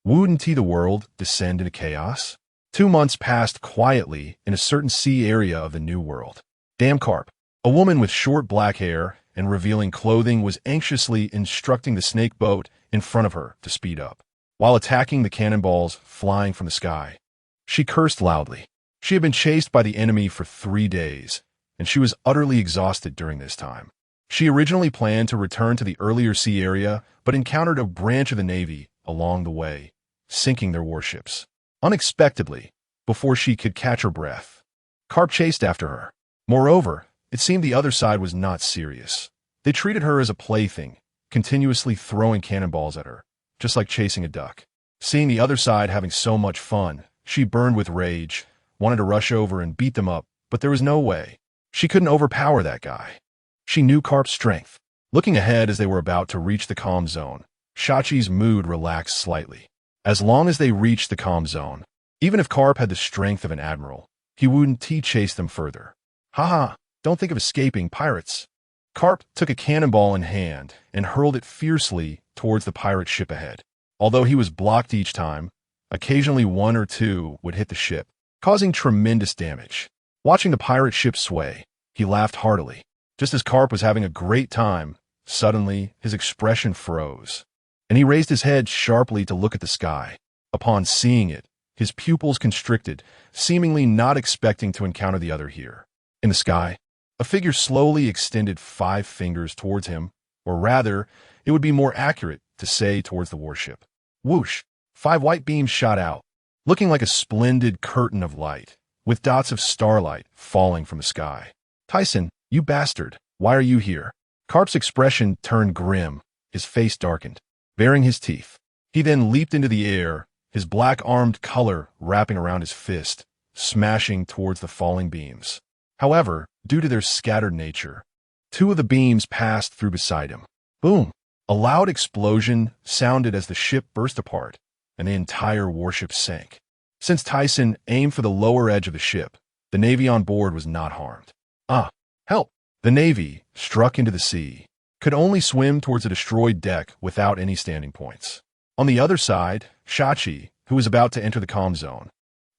wouldn't the world descend into chaos? 2 months passed quietly in a certain sea area of the New World. Dam Carp, a woman with short black hair and revealing clothing, was anxiously instructing the snake boat in front of her to speed up, while attacking the cannonballs flying from the sky. She cursed loudly. She had been chased by the enemy for 3 days, and she was utterly exhausted during this time. She originally planned to return to the earlier sea area, but encountered a branch of the Navy along the way, sinking their warships. Unexpectedly, before she could catch her breath, Carp chased after her. Moreover, it seemed the other side was not serious. They treated her as a plaything, continuously throwing cannonballs at her, just like chasing a duck. Seeing the other side having so much fun, she burned with rage, wanted to rush over and beat them up, but there was no way. She couldn't overpower that guy. She knew Carp's strength. Looking ahead as they were about to reach the calm zone, Shachi's mood relaxed slightly. As long as they reached the calm zone, even if Carp had the strength of an admiral, he wouldn't chase them further. Haha, don't think of escaping, pirates. Carp took a cannonball in hand and hurled it fiercely towards the pirate ship ahead. Although he was blocked each time, occasionally 1 or 2 would hit the ship, causing tremendous damage. Watching the pirate ship sway, he laughed heartily. Just as Carp was having a great time, suddenly his expression froze, and he raised his head sharply to look at the sky. Upon seeing it, his pupils constricted, seemingly not expecting to encounter the other here. In the sky, A figure slowly extended 5 fingers towards him, or rather, it would be more accurate to say towards the warship. Whoosh! 5 white beams shot out, looking like a splendid curtain of light, with dots of starlight falling from the sky. Tisen, you bastard, why are you here? Carp's expression turned grim, his face darkened, baring his teeth. He then leaped into the air, his black-armed color wrapping around his fist, smashing towards the falling beams. However, due to their scattered nature, 2 of the beams passed through beside him. Boom! A loud explosion sounded as the ship burst apart, and the entire warship sank. Since Thiesen aimed for the lower edge of the ship, the Navy on board was not harmed. Help! The Navy, struck into the sea, could only swim towards a destroyed deck without any standing points. On the other side, Shachi, who was about to enter the comm zone,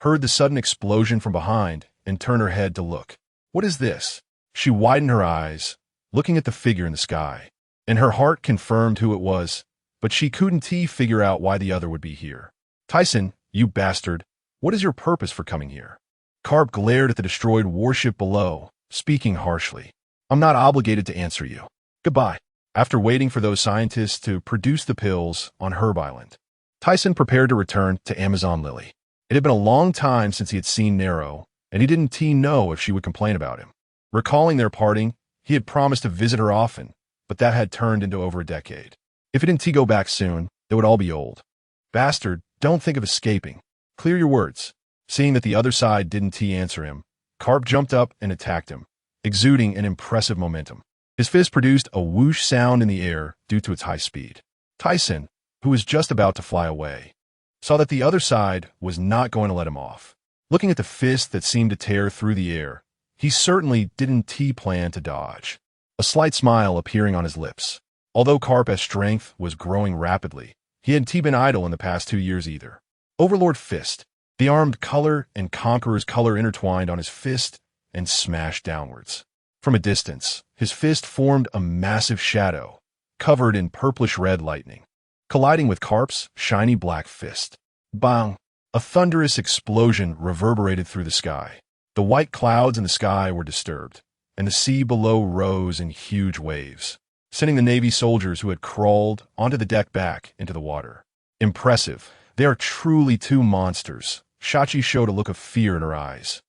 heard the sudden explosion from behind and turned her head to look. What is this? She widened her eyes, looking at the figure in the sky, and her heart confirmed who it was, but she couldn't figure out why the other would be here. Thiesen, you bastard, what is your purpose for coming here? Carp glared at the destroyed warship below, speaking harshly. I'm not obligated to answer you. Goodbye. After waiting for those scientists to produce the pills on Herb Island, Thiesen prepared to return to Amazon Lily. It had been a long time since he had seen Nero, and he didn't know if she would complain about him. Recalling their parting, he had promised to visit her often, but that had turned into over a decade. If he didn't go back soon, they would all be old. Bastard, don't think of escaping. Clear your words. Seeing that the other side didn't answer him, Carp jumped up and attacked him, exuding an impressive momentum. His fist produced a whoosh sound in the air due to its high speed. Thiesen, who was just about to fly away, saw that the other side was not going to let him off. Looking at the fist that seemed to tear through the air, he certainly didn't plan to dodge. A slight smile appearing on his lips. Although Carp's strength was growing rapidly, he hadn't been idle in the past 2 years either. Overlord Fist. The armed color and Conqueror's color intertwined on his fist and smashed downwards. From a distance, his fist formed a massive shadow, covered in purplish-red lightning, colliding with Carp's shiny black fist. Bang! A thunderous explosion reverberated through the sky. The white clouds in the sky were disturbed, and the sea below rose in huge waves, sending the Navy soldiers who had crawled onto the deck back into the water. Impressive. They are truly 2 monsters. Shachi showed a look of fear in her eyes.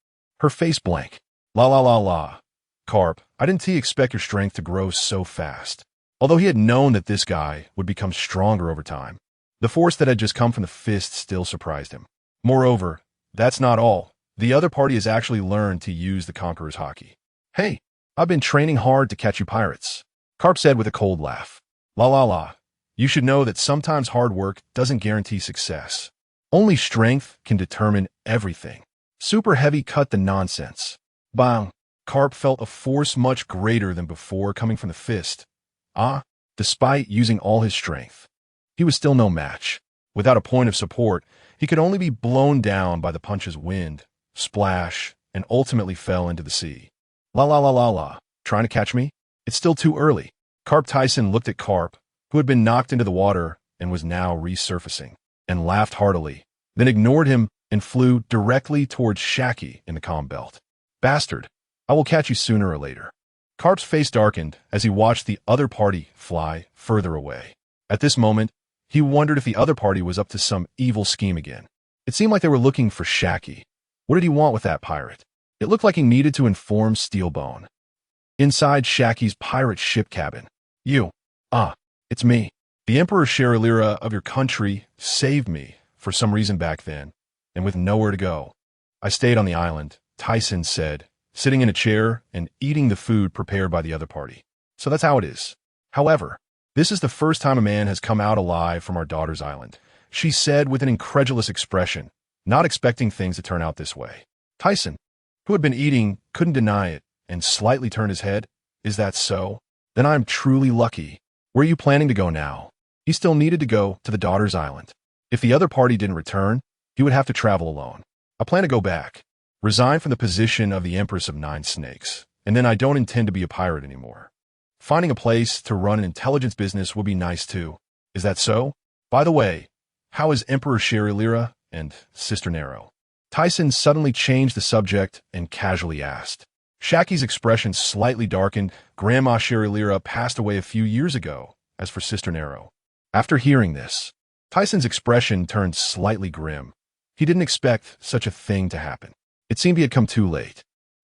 Her face blank. La la la la. Carp, I didn't expect your strength to grow so fast. Although he had known that this guy would become stronger over time, the force that had just come from the fist still surprised him. Moreover, that's not all. The other party has actually learned to use the Conqueror's hockey. Hey, I've been training hard to catch you pirates, Carp said with a cold laugh. La la la. You should know that sometimes hard work doesn't guarantee success. Only strength can determine everything. Super Heavy cut the nonsense. Bang! Carp felt a force much greater than before coming from the fist. Despite using all his strength, he was still no match. Without a point of support, he could only be blown down by the punch's wind, splash, and ultimately fell into the sea. La la la la la. Trying to catch me? It's still too early. Carp Tisen looked at Carp, who had been knocked into the water and was now resurfacing, and laughed heartily, then ignored him and flew directly towards Shachi in the comm belt. Bastard, I will catch you sooner or later. Carp's face darkened as he watched the other party fly further away. At this moment, he wondered if the other party was up to some evil scheme again. It seemed like they were looking for Shachi. What did he want with that pirate? It looked like he needed to inform Steelbone. Inside Shachi's pirate ship cabin. It's me. The Emperor Sherilira of your country saved me for some reason back then, and with nowhere to go. I stayed on the island, Thiesen said, sitting in a chair and eating the food prepared by the other party. So that's how it is. However, this is the first time a man has come out alive from our daughter's island, she said with an incredulous expression, not expecting things to turn out this way. Thiesen, who had been eating, couldn't deny it, and slightly turned his head. Is that so? Then I'm truly lucky. Where are you planning to go now? He still needed to go to the daughter's island. If the other party didn't return, he would have to travel alone. I plan to go back, resign from the position of the Empress of 9 Snakes, and then I don't intend to be a pirate anymore. Finding a place to run an intelligence business would be nice too. Is that so? By the way, how is Emperor Sherilira and Sister Nero? Thiesen suddenly changed the subject and casually asked. Shaki's expression slightly darkened. Grandma Sherilira passed away a few years ago. As for Sister Nero. After hearing this, Tyson's expression turned slightly grim. He didn't expect such a thing to happen. It seemed he had come too late.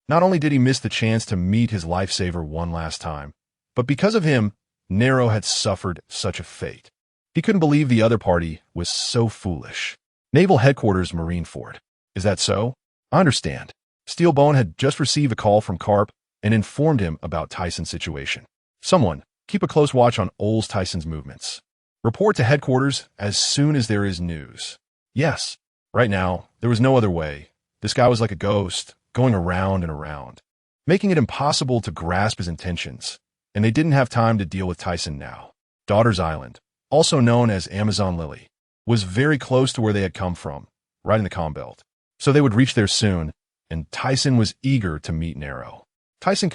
Not only did he miss the chance to meet his lifesaver one last time, but because of him, Nero had suffered such a fate. He couldn't believe the other party was so foolish. Naval Headquarters Marineford. Is that so? I understand. Steelbone had just received a call from Carp and informed him about Tyson's situation. Someone, keep a close watch on Aurs Tisen's movements. Report to headquarters as soon as there is news. Yes. Right now, there was no other way. This guy was like a ghost, going around and around, making it impossible to grasp his intentions, and they didn't have time to deal with Tysen now. Daughter's Island, also known as Amazon Lily, was very close to where they had come from, right in the comm belt. So they would reach there soon, and Tysen was eager to meet Nero. Tyson,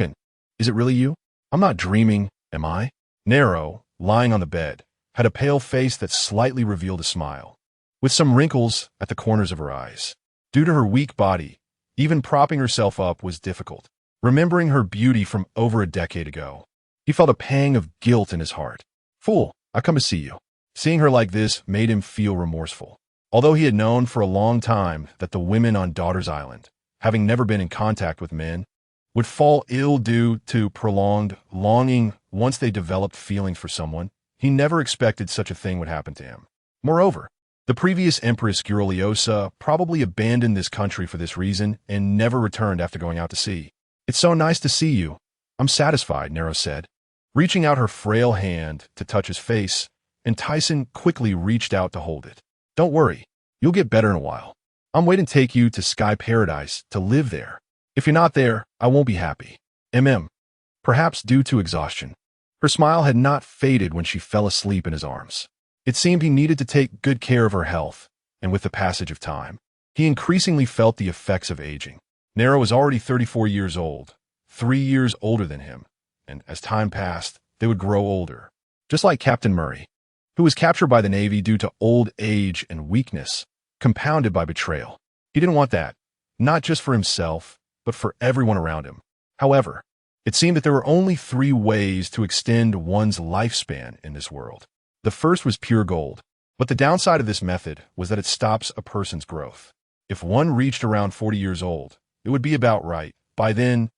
is it really you? I'm not dreaming, am I? Nero, lying on the bed, had a pale face that slightly revealed a smile, with some wrinkles at the corners of her eyes. Due to her weak body, even propping herself up was difficult. Remembering her beauty from over a decade ago, he felt a pang of guilt in his heart. Fool, I come to see you. Seeing her like this made him feel remorseful. Although he had known for a long time that the women on Daughter's Island, having never been in contact with men, would fall ill due to prolonged longing once they developed feelings for someone, he never expected such a thing would happen to him. Moreover, the previous Empress Guruliosa probably abandoned this country for this reason and never returned after going out to sea. It's so nice to see you. I'm satisfied, Nero said, reaching out her frail hand to touch his face, and Tysen quickly reached out to hold it. Don't worry, you'll get better in a while. I'm waiting to take you to Sky Paradise to live there. If you're not there, I won't be happy. Perhaps due to exhaustion. Her smile had not faded when she fell asleep in his arms. It seemed he needed to take good care of her health, and with the passage of time, he increasingly felt the effects of aging. Nero was already 34 years old, 3 years older than him, and as time passed, they would grow older. Just like Captain Murray, who was captured by the Navy due to old age and weakness, compounded by betrayal. He didn't want that, not just for himself, but for everyone around him. However, it seemed that there were only 3 ways to extend one's lifespan in this world. The first was pure gold, but the downside of this method was that it stops a person's growth. If one reached around 40 years old, it would be about right. By then,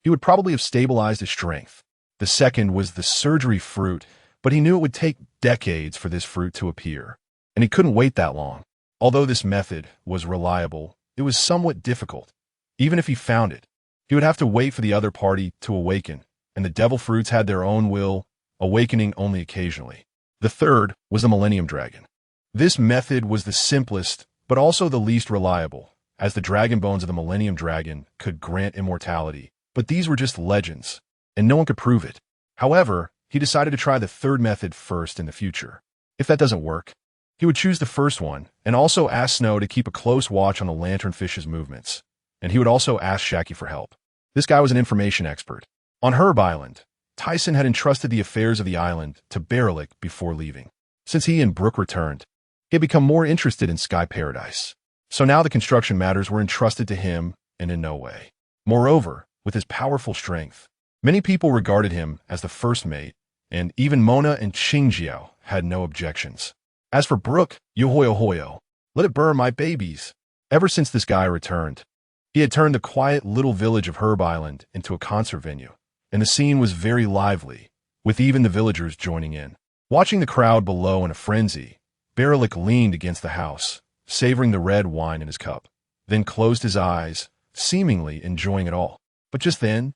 he would probably have stabilized his strength. The second was the surgery fruit, but he knew it would take decades for this fruit to appear, and he couldn't wait that long. Although this method was reliable, it was somewhat difficult. Even if he found it, he would have to wait for the other party to awaken, and the devil fruits had their own will, awakening only occasionally. The third was the Millennium Dragon. This method was the simplest, but also the least reliable, as the dragon bones of the Millennium Dragon could grant immortality, but these were just legends, and no one could prove it. However, he decided to try the third method first in the future. If that doesn't work, he would choose the first one, and also ask Snow to keep a close watch on the lanternfish's movements, and he would also ask Shaki for help. This guy was an information expert. On Herb Island, Tysen had entrusted the affairs of the island to Berelick before leaving. Since he and Brooke returned, he had become more interested in Sky Paradise. So now the construction matters were entrusted to him and in no way. Moreover, with his powerful strength, many people regarded him as the first mate, and even Mona and Qingjiao had no objections. As for Brooke, yohoyohoyo, let it burn my babies. Ever since this guy returned, he had turned the quiet little village of Herb Island into a concert venue, and the scene was very lively, with even the villagers joining in. Watching the crowd below in a frenzy, Berelick leaned against the house, savoring the red wine in his cup, then closed his eyes, seemingly enjoying it all. But just then,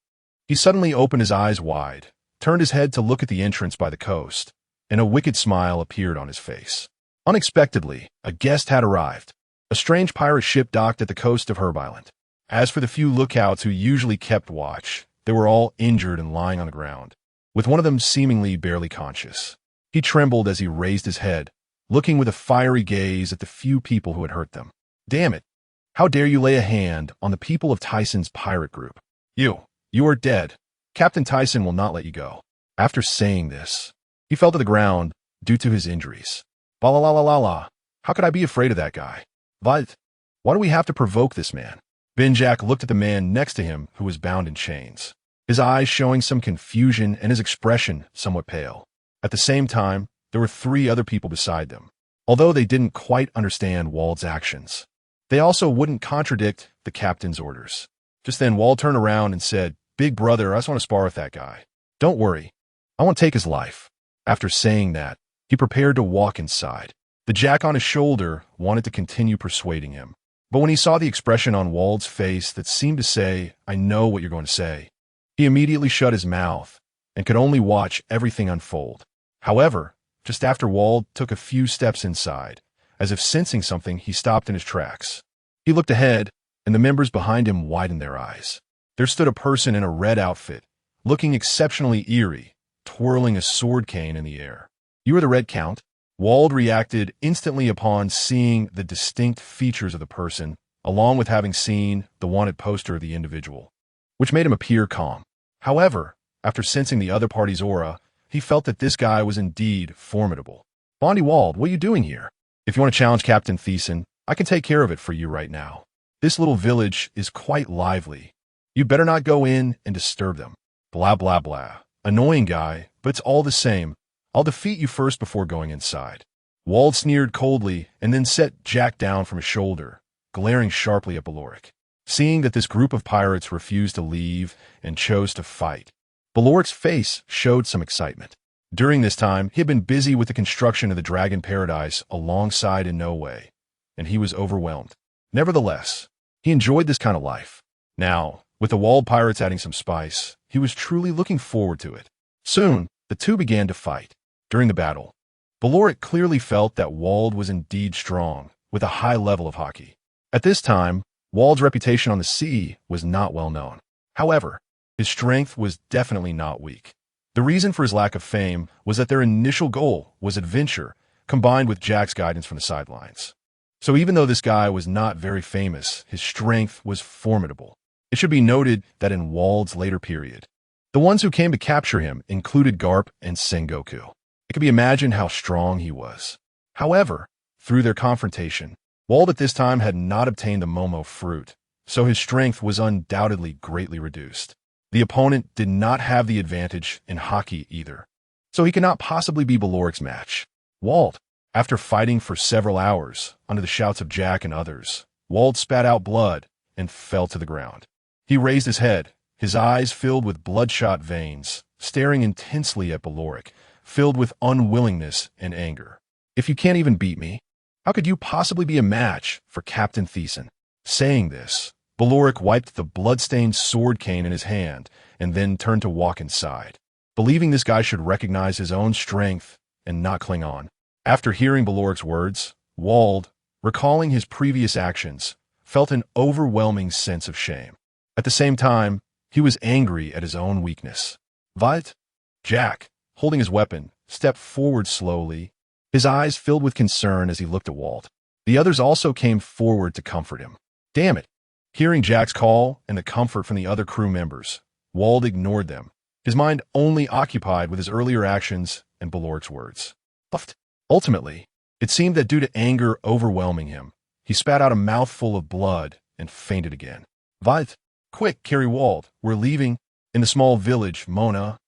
he suddenly opened his eyes wide, turned his head to look at the entrance by the coast, and a wicked smile appeared on his face. Unexpectedly, a guest had arrived. A strange pirate ship docked at the coast of Herb Island. As for the few lookouts who usually kept watch, they were all injured and lying on the ground, with one of them seemingly barely conscious. He trembled as he raised his head, looking with a fiery gaze at the few people who had hurt them. Damn it! How dare you lay a hand on the people of Tysen's pirate group? You are dead. Captain Tysen will not let you go. After saying this, he fell to the ground due to his injuries. Balalalala. How could I be afraid of that guy? Why do we have to provoke this man? Jack looked at the man next to him who was bound in chains, his eyes showing some confusion and his expression somewhat pale. At the same time, there were 3 other people beside them. Although they didn't quite understand Wald's actions, they also wouldn't contradict the captain's orders. Just then, Wald turned around and said, "Big brother, I just want to spar with that guy. Don't worry. I want to take his life." After saying that, he prepared to walk inside. The Jack on his shoulder wanted to continue persuading him. But when he saw the expression on Wald's face that seemed to say, "I know what you're going to say," he immediately shut his mouth and could only watch everything unfold. However, just after Wald took a few steps inside, as if sensing something, he stopped in his tracks. He looked ahead, and the members behind him widened their eyes. There stood a person in a red outfit, looking exceptionally eerie, twirling a sword cane in the air. "You are the Red Count?" Wald reacted instantly upon seeing the distinct features of the person, along with having seen the wanted poster of the individual, which made him appear calm. However, after sensing the other party's aura, he felt that this guy was indeed formidable. "Bondi Wald, what are you doing here? If you want to challenge Captain Thiesen, I can take care of it for you right now. This little village is quite lively. You better not go in and disturb them." Blah, blah, blah. Annoying guy, but it's all the same. "I'll defeat you first before going inside." Wald sneered coldly and then set Jack down from his shoulder, glaring sharply at Beloric. Seeing that this group of pirates refused to leave and chose to fight, Beloric's face showed some excitement. During this time, he had been busy with the construction of the Dragon Paradise alongside Inoue, and he was overwhelmed. Nevertheless, he enjoyed this kind of life. Now, with the Wald pirates adding some spice, he was truly looking forward to it. Soon, the two began to fight. During the battle, Beloric clearly felt that Wald was indeed strong, with a high level of hockey. At this time, Wald's reputation on the sea was not well known. However, his strength was definitely not weak. The reason for his lack of fame was that their initial goal was adventure, combined with Jack's guidance from the sidelines. So even though this guy was not very famous, his strength was formidable. It should be noted that in Wald's later period, the ones who came to capture him included Garp and Sengoku. It can be imagined how strong he was. However, through their confrontation, Wald at this time had not obtained the Momo fruit, so his strength was undoubtedly greatly reduced. The opponent did not have the advantage in hockey either, so he could not possibly be Beloric's match. Wald, after fighting for several hours under the shouts of Jack and others, Wald spat out blood and fell to the ground. He raised his head, his eyes filled with bloodshot veins, staring intensely at Beloric, filled with unwillingness and anger. "If you can't even beat me, how could you possibly be a match for Captain Thiesen?" Saying this, Beloric wiped the blood-stained sword cane in his hand and then turned to walk inside, believing this guy should recognize his own strength and not cling on. After hearing Beloric's words, Wald, recalling his previous actions, felt an overwhelming sense of shame. At the same time, he was angry at his own weakness. "What?" Jack, holding his weapon, stepped forward slowly, his eyes filled with concern as he looked at Wald. The others also came forward to comfort him. Damn it! Hearing Jack's call and the comfort from the other crew members, Wald ignored them, his mind only occupied with his earlier actions and Beloric's words. Ultimately, it seemed that due to anger overwhelming him, he spat out a mouthful of blood and fainted again. "What? Quick, carry Wald. We're leaving." In the small village, Mona,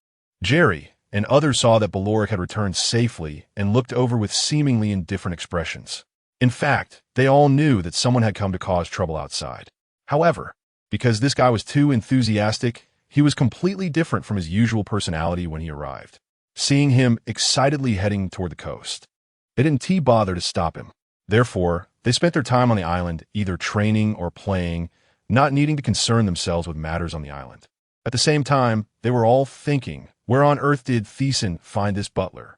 Jerry, and others saw that Beloric had returned safely and looked over with seemingly indifferent expressions. In fact, they all knew that someone had come to cause trouble outside. However, because this guy was too enthusiastic, he was completely different from his usual personality when he arrived. Seeing him excitedly heading toward the coast, it didn't bother to stop him. Therefore, they spent their time on the island either training or playing, not needing to concern themselves with matters on the island. At the same time, they were all thinking, where on earth did Thiesen find this butler?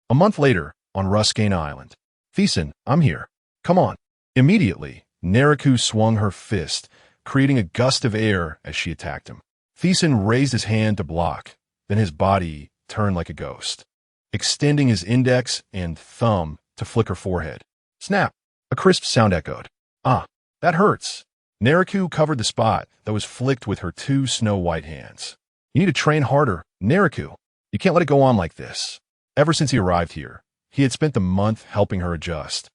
A month later, on Ruskane Island. "Thiesen, I'm here. Come on." Immediately, Nariku swung her fist, creating a gust of air as she attacked him. Thiesen raised his hand to block, then his body turned like a ghost, extending his index and thumb to flick her forehead. Snap! A crisp sound echoed. "Ah, that hurts." Nariku covered the spot that was flicked with her two snow-white hands. "You need to train harder, Nariku. You can't let it go on like this." Ever since he arrived here, he had spent the month helping her adjust,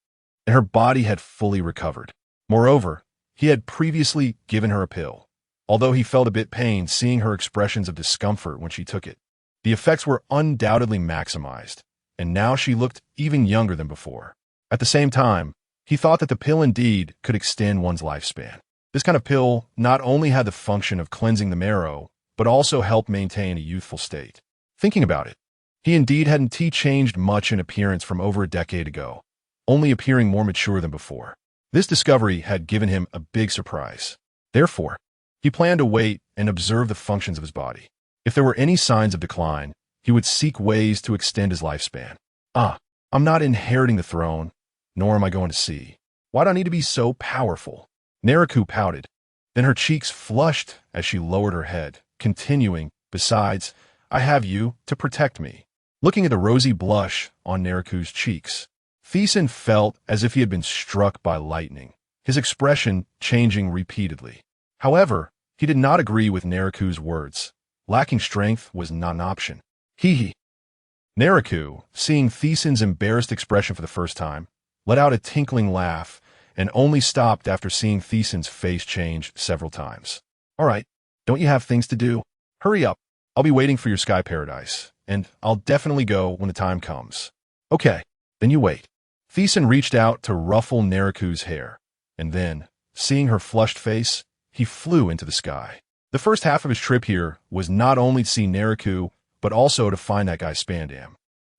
and her body had fully recovered. Moreover, He had previously given her a pill, although he felt a bit pained seeing her expressions of discomfort when she took it. The effects were undoubtedly maximized, and now she looked even younger than before. At the same time, he thought that the pill indeed could extend one's lifespan. This kind of pill not only had the function of cleansing the marrow, but also helped maintain a youthful state. Thinking about it, he indeed hadn't changed much in appearance from over a decade ago, only appearing more mature than before. This discovery had given him a big surprise. Therefore, he planned to wait and observe the functions of his body. If there were any signs of decline, he would seek ways to extend his lifespan. I'm not inheriting the throne, nor am I going to see. Why do I need to be so powerful? Nariku pouted. Then her cheeks flushed as she lowered her head, continuing, besides, I have you to protect me. Looking at the rosy blush on Nariku's cheeks, Thiesen felt as if he had been struck by lightning, his expression changing repeatedly. However, he did not agree with Nariku's words. Lacking strength was not an option. Hee. Nariku, seeing Thiesen's embarrassed expression for the first time, let out a tinkling laugh and only stopped after seeing Thiesen's face change several times. All right, don't you have things to do? Hurry up. I'll be waiting for your sky paradise, and I'll definitely go when the time comes. Okay, then you wait. Thiesen reached out to ruffle Nariku's hair, and then, seeing her flushed face, he flew into the sky. The first half of his trip here was not only to see Nariku, but also to find that guy Spandam.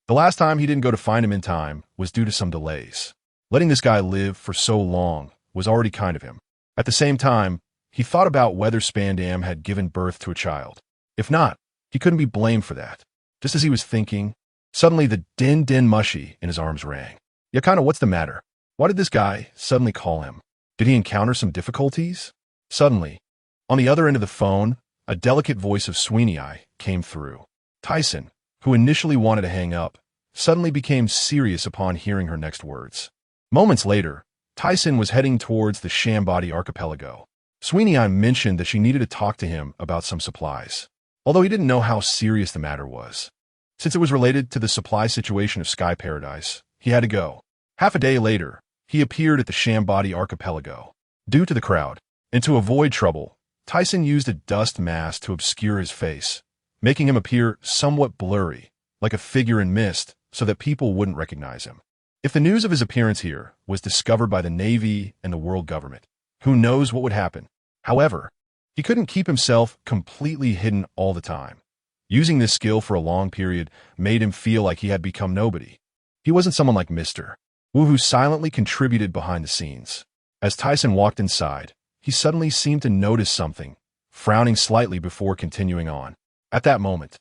The last time he didn't go to find him in time was due to some delays. Letting this guy live for so long was already kind of him. At the same time, he thought about whether Spandam had given birth to a child. If not, he couldn't be blamed for that. Just as he was thinking, suddenly the din mushy in his arms rang. Yakana, what's the matter? Why did this guy suddenly call him? Did he encounter some difficulties? Suddenly, on the other end of the phone, a delicate voice of Sweeney Eye came through. Thiesen, who initially wanted to hang up, suddenly became serious upon hearing her next words. Moments later, Thiesen was heading towards the Shambody archipelago. Sweeney Eye mentioned that she needed to talk to him about some supplies, although he didn't know how serious the matter was. Since it was related to the supply situation of Sky Paradise, he had to go. Half a day later, he appeared at the Shambody archipelago. Due to the crowd, and to avoid trouble, Thiesen used a dust mask to obscure his face, making him appear somewhat blurry, like a figure in mist, so that people wouldn't recognize him. If the news of his appearance here was discovered by the Navy and the world government, who knows what would happen? However, he couldn't keep himself completely hidden all the time. Using this skill for a long period made him feel like he had become nobody. He wasn't someone like Mr. Wu, who silently contributed behind the scenes. As Thiesen walked inside, he suddenly seemed to notice something, frowning slightly before continuing on. At that moment,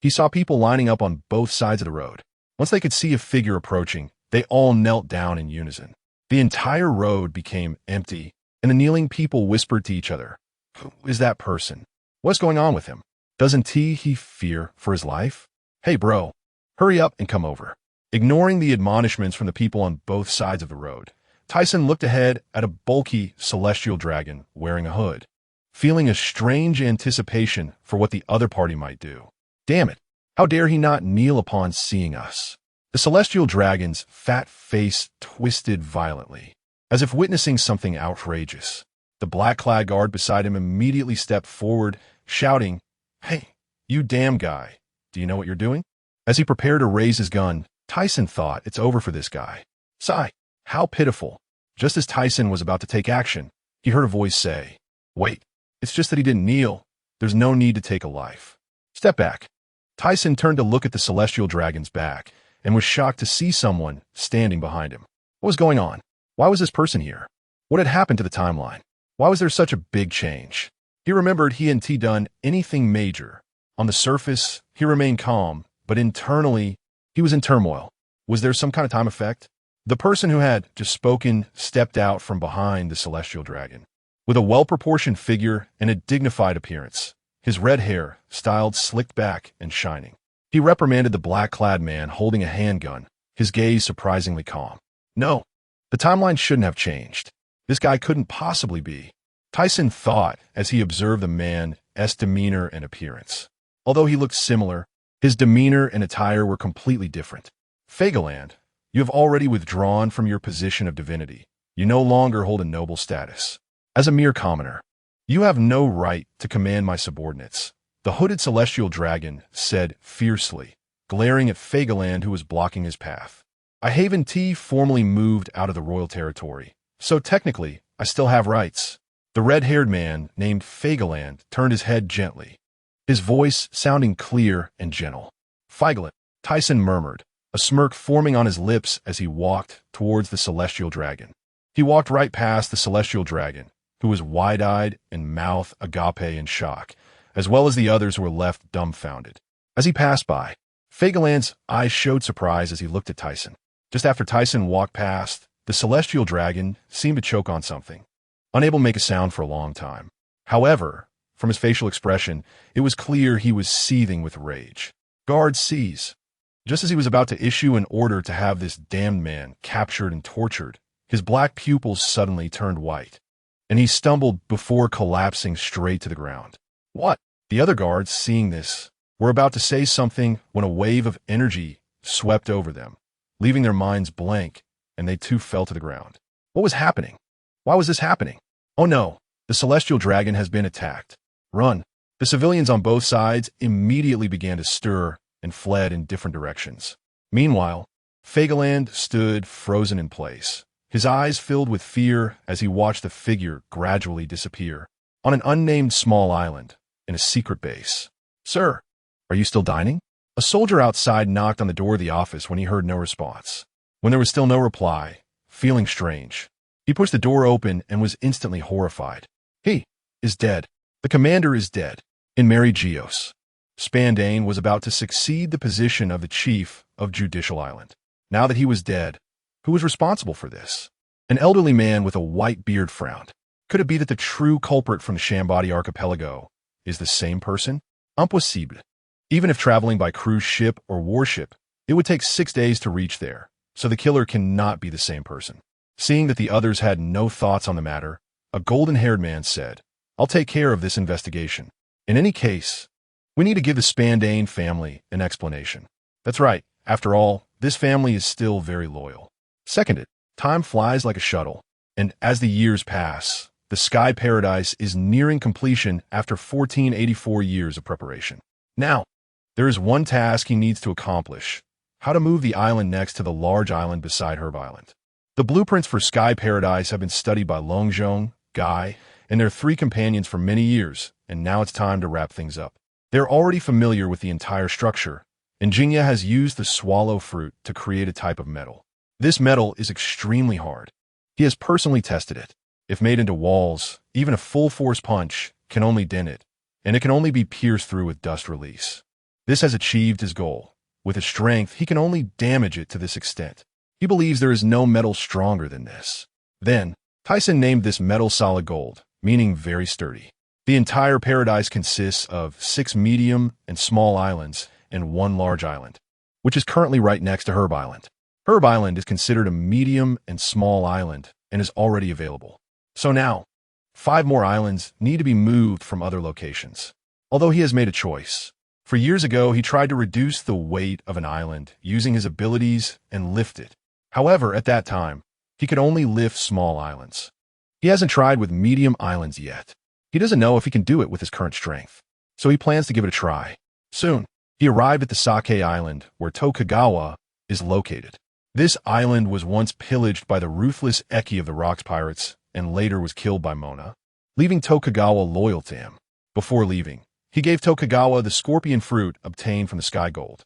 he saw people lining up on both sides of the road. Once they could see a figure approaching, they all knelt down in unison. The entire road became empty, and the kneeling people whispered to each other, "Who is that person? What's going on with him? Doesn't he fear for his life? Hey bro, hurry up and come over." Ignoring the admonishments from the people on both sides of the road, Thiesen looked ahead at a bulky celestial dragon wearing a hood, feeling a strange anticipation for what the other party might do. Damn it, how dare he not kneel upon seeing us? The celestial dragon's fat face twisted violently, as if witnessing something outrageous. The black-clad guard beside him immediately stepped forward, shouting, "Hey, you damn guy, do you know what you're doing?" As he prepared to raise his gun, Thiesen thought, it's over for this guy. Sigh, how pitiful. Just as Thiesen was about to take action, he heard a voice say, "Wait, it's just that he didn't kneel. There's no need to take a life. Step back." Thiesen turned to look at the celestial dragon's back and was shocked to see someone standing behind him. What was going on? Why was this person here? What had happened to the timeline? Why was there such a big change? He remembered he hadn't done anything major. On the surface, he remained calm, but internally, he was in turmoil. Was there some kind of time effect? The person who had just spoken stepped out from behind the celestial dragon. With a well-proportioned figure and a dignified appearance, his red hair styled slicked back and shining. He reprimanded the black-clad man holding a handgun, his gaze surprisingly calm. No, the timeline shouldn't have changed. This guy couldn't possibly be. Thiesen thought as he observed the man's demeanor and appearance. Although he looked similar, his demeanor and attire were completely different. Fagaland, you have already withdrawn from your position of divinity. You no longer hold a noble status. As a mere commoner, you have no right to command my subordinates, the hooded celestial dragon said fiercely, glaring at Fegaland who was blocking his path. I Haven T formally moved out of the royal territory, so technically I still have rights. The red-haired man named Fegaland turned his head gently, his voice sounding clear and gentle. Fegaland, Thiesen murmured, a smirk forming on his lips as he walked towards the celestial dragon. He walked right past the celestial dragon, who was wide-eyed and mouth agape in shock, as well as the others who were left dumbfounded. As he passed by, Fegaland's eyes showed surprise as he looked at Thiesen. Just after Thiesen walked past, the celestial dragon seemed to choke on something, unable to make a sound for a long time. However, from his facial expression, it was clear he was seething with rage. Guard seize. Just as he was about to issue an order to have this damned man captured and tortured, his black pupils suddenly turned white, and he stumbled before collapsing straight to the ground. What? The other guards, seeing this, were about to say something when a wave of energy swept over them, leaving their minds blank, and they too fell to the ground. What was happening? Why was this happening? Oh no, the celestial dragon has been attacked. Run. The civilians on both sides immediately began to stir and fled in different directions. Meanwhile, Fegaland stood frozen in place, his eyes filled with fear as he watched the figure gradually disappear on an unnamed small island in a secret base. Sir, are you still dining? A soldier outside knocked on the door of the office when he heard no response. When there was still no reply, feeling strange, he pushed the door open and was instantly horrified. He is dead. The commander is dead. In Mary Geos, Spandane was about to succeed the position of the chief of Judicial Island. Now that he was dead, who was responsible for this? An elderly man with a white beard frowned. Could it be that the true culprit from the Shambadi archipelago is the same person? Impossible. Even if traveling by cruise ship or warship, it would take 6 days to reach there, so the killer cannot be the same person. Seeing that the others had no thoughts on the matter, a golden-haired man said, I'll take care of this investigation. In any case, we need to give the Spandane family an explanation. That's right. After all, this family is still very loyal. Seconded, time flies like a shuttle, and as the years pass, the Sky Paradise is nearing completion after 1484 years of preparation. Now, there is one task he needs to accomplish: how to move the island next to the large island beside Herb Island. The blueprints for Sky Paradise have been studied by Longzhong, Guy, and their 3 companions for many years, and now it's time to wrap things up. They're already familiar with the entire structure, and Jingya has used the swallow fruit to create a type of metal. This metal is extremely hard. He has personally tested it. If made into walls, even a full-force punch can only dent it, and it can only be pierced through with dust release. This has achieved his goal. With his strength, he can only damage it to this extent. He believes there is no metal stronger than this. Then, Thiesen named this metal solid gold, meaning very sturdy. The entire paradise consists of 6 medium and small islands and 1 large island, which is currently right next to Herb Island. Herb Island is considered a medium and small island and is already available. So now, 5 more islands need to be moved from other locations. Although he has made a choice. For years ago, he tried to reduce the weight of an island using his abilities and lift it. However, at that time, he could only lift small islands. He hasn't tried with medium islands yet. He doesn't know if he can do it with his current strength, so he plans to give it a try. Soon, he arrived at the Sake Island, where Tokugawa is located. This island was once pillaged by the ruthless Eki of the Rocks Pirates and later was killed by Mona, leaving Tokugawa loyal to him. Before leaving, he gave Tokugawa the scorpion fruit obtained from the Sky Gold.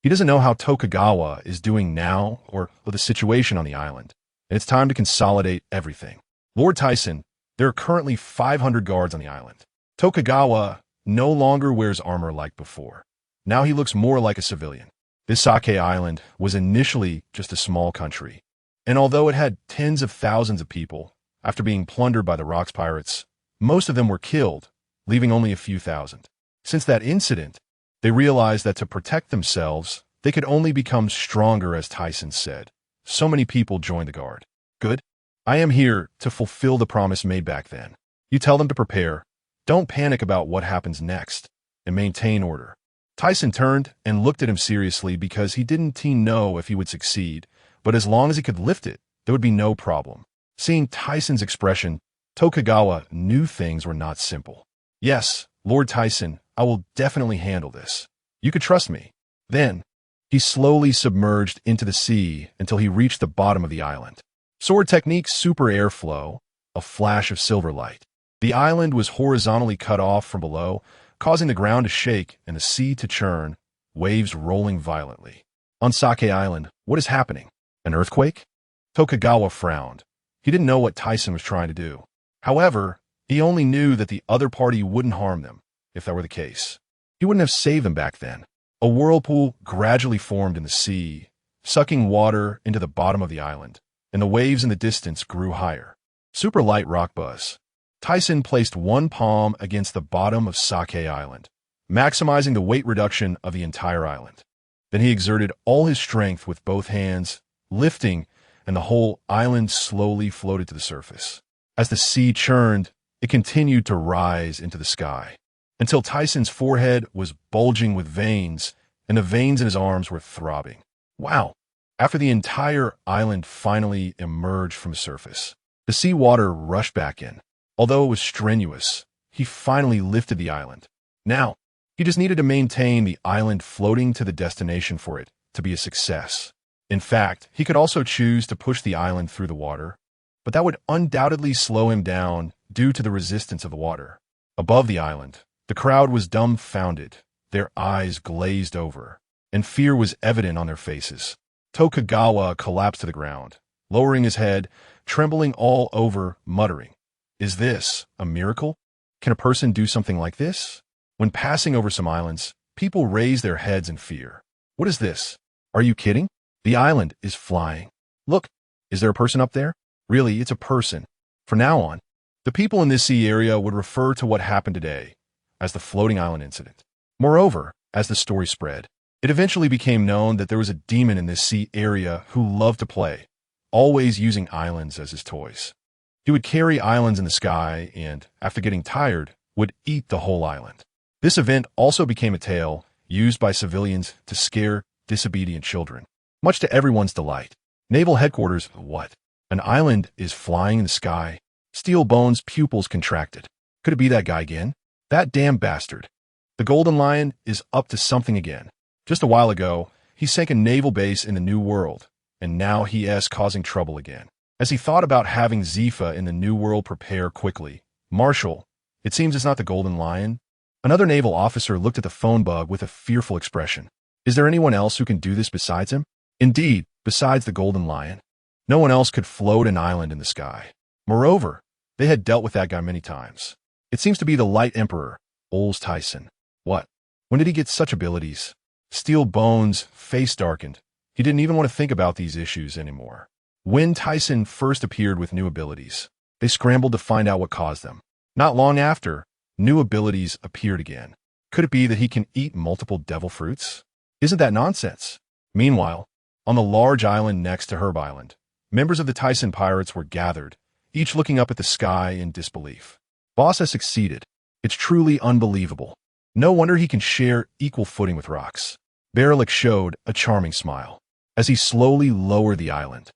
He doesn't know how Tokugawa is doing now or the situation on the island, and it's time to consolidate everything. Lord Thiesen, there are currently 500 guards on the island. Tokugawa no longer wears armor like before. Now he looks more like a civilian. This Sake Island was initially just a small country, and although it had tens of thousands of people, after being plundered by the Rocks Pirates, most of them were killed, leaving only a few thousand. Since that incident, they realized that to protect themselves, they could only become stronger, as Thiesen said. So many people joined the guard. Good. I am here to fulfill the promise made back then. You tell them to prepare. Don't panic about what happens next, and maintain order. Thiesen turned and looked at him seriously because he didn't know if he would succeed, but as long as he could lift it, there would be no problem. Seeing Thiesen's expression, Tokugawa knew things were not simple. Yes, Lord Tisen, I will definitely handle this. You could trust me. Then, he slowly submerged into the sea until he reached the bottom of the island. Sword technique super airflow, a flash of silver light. The island was horizontally cut off from below, causing the ground to shake and the sea to churn, waves rolling violently. On Sake Island, what is happening? An earthquake? Tokugawa frowned. He didn't know what Tyson was trying to do. However, he only knew that the other party wouldn't harm them, if that were the case. He wouldn't have saved them back then. A whirlpool gradually formed in the sea, sucking water into the bottom of the island, and the waves in the distance grew higher. Super light rock buzz. Tyson placed one palm against the bottom of Sake Island, maximizing the weight reduction of the entire island. Then he exerted all his strength with both hands, lifting, and the whole island slowly floated to the surface. As the sea churned, it continued to rise into the sky, until Tyson's forehead was bulging with veins, and the veins in his arms were throbbing. Wow! After the entire island finally emerged from the surface, the seawater rushed back in. Although it was strenuous, he finally lifted the island. Now, he just needed to maintain the island floating to the destination for it to be a success. In fact, he could also choose to push the island through the water, but that would undoubtedly slow him down due to the resistance of the water. Above the island, the crowd was dumbfounded, their eyes glazed over, and fear was evident on their faces. Tokugawa collapsed to the ground, lowering his head, trembling all over, muttering, "Is this a miracle? Can a person do something like this?" When passing over some islands, people raise their heads in fear. What is this? Are you kidding? The island is flying. Look, is there a person up there? Really, it's a person. From now on, the people in this sea area would refer to what happened today as the floating island incident. Moreover, as the story spread, it eventually became known that there was a demon in this sea area who loved to play, always using islands as his toys. He would carry islands in the sky and, after getting tired, would eat the whole island. This event also became a tale used by civilians to scare disobedient children, much to everyone's delight. Naval headquarters, what? An island is flying in the sky. Steel Bones' pupils contracted. Could it be that guy again? That damn bastard. The Golden Lion is up to something again. Just a while ago, he sank a naval base in the New World, and now he is causing trouble again. As he thought about having Zifa in the New World prepare quickly, Marshal, it seems it's not the Golden Lion. Another naval officer looked at the phone bug with a fearful expression. Is there anyone else who can do this besides him? Indeed, besides the Golden Lion. No one else could float an island in the sky. Moreover, they had dealt with that guy many times. It seems to be the Light Emperor, Aurs Tisen. What? When did he get such abilities? Steel Bones' face darkened. He didn't even want to think about these issues anymore. When Tyson first appeared with new abilities, they scrambled to find out what caused them. Not long after, new abilities appeared again. Could it be that he can eat multiple devil fruits? Isn't that nonsense? Meanwhile, on the large island next to Herb Island, members of the Tyson pirates were gathered, each looking up at the sky in disbelief. Boss has succeeded. It's truly unbelievable. No wonder he can share equal footing with rocks. Baerlich showed a charming smile as he slowly lowered the island.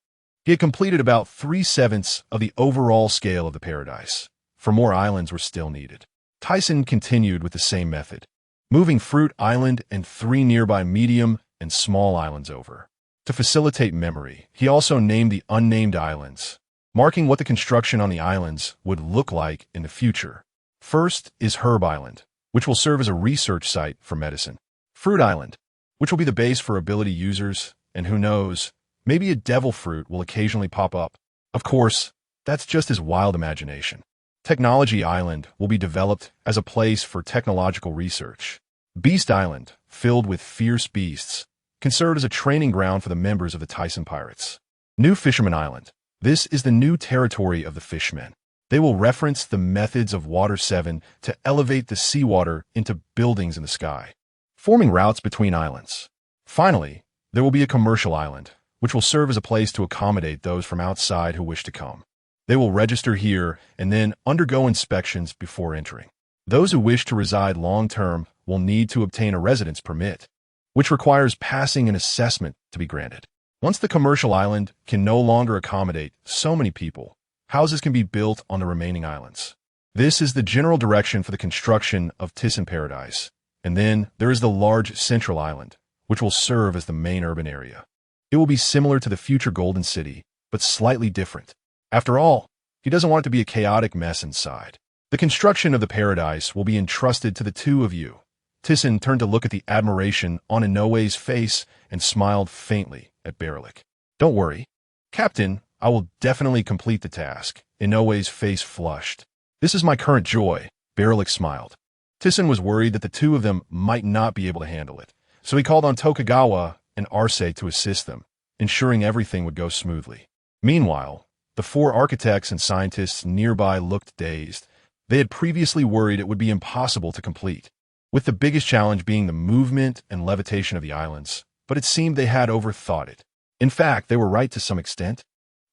He had completed about 3/7 of the overall scale of the paradise, for more islands were still needed. Tyson continued with the same method, moving Fruit Island and 3 nearby medium and small islands over. To facilitate memory, he also named the unnamed islands, marking what the construction on the islands would look like in the future. First is Herb Island, which will serve as a research site for medicine. Fruit Island, which will be the base for ability users, and who knows, maybe a devil fruit will occasionally pop up. Of course, that's just his wild imagination. Technology Island will be developed as a place for technological research. Beast Island, filled with fierce beasts, can serve as a training ground for the members of the Tyson Pirates. New Fisherman Island. This is the new territory of the fishmen. They will reference the methods of Water 7 to elevate the seawater into buildings in the sky, forming routes between islands. Finally, there will be a commercial island, which will serve as a place to accommodate those from outside who wish to come. They will register here and then undergo inspections before entering. Those who wish to reside long-term will need to obtain a residence permit, which requires passing an assessment to be granted. Once the commercial island can no longer accommodate so many people, houses can be built on the remaining islands. This is the general direction for the construction of Thiesen Paradise. And then there is the large central island, which will serve as the main urban area. It will be similar to the future Golden City, but slightly different. After all, he doesn't want it to be a chaotic mess inside. The construction of the paradise will be entrusted to the two of you. Thiesen turned to look at the admiration on Inoue's face and smiled faintly at Berlik. Don't worry, Captain, I will definitely complete the task. Inoue's face flushed. This is my current joy, Berlik smiled. Thiesen was worried that the two of them might not be able to handle it, so he called on Tokugawa and Aurs to assist them, ensuring everything would go smoothly. Meanwhile, the four architects and scientists nearby looked dazed. They had previously worried it would be impossible to complete, with the biggest challenge being the movement and levitation of the islands, but it seemed they had overthought it. In fact, they were right to some extent.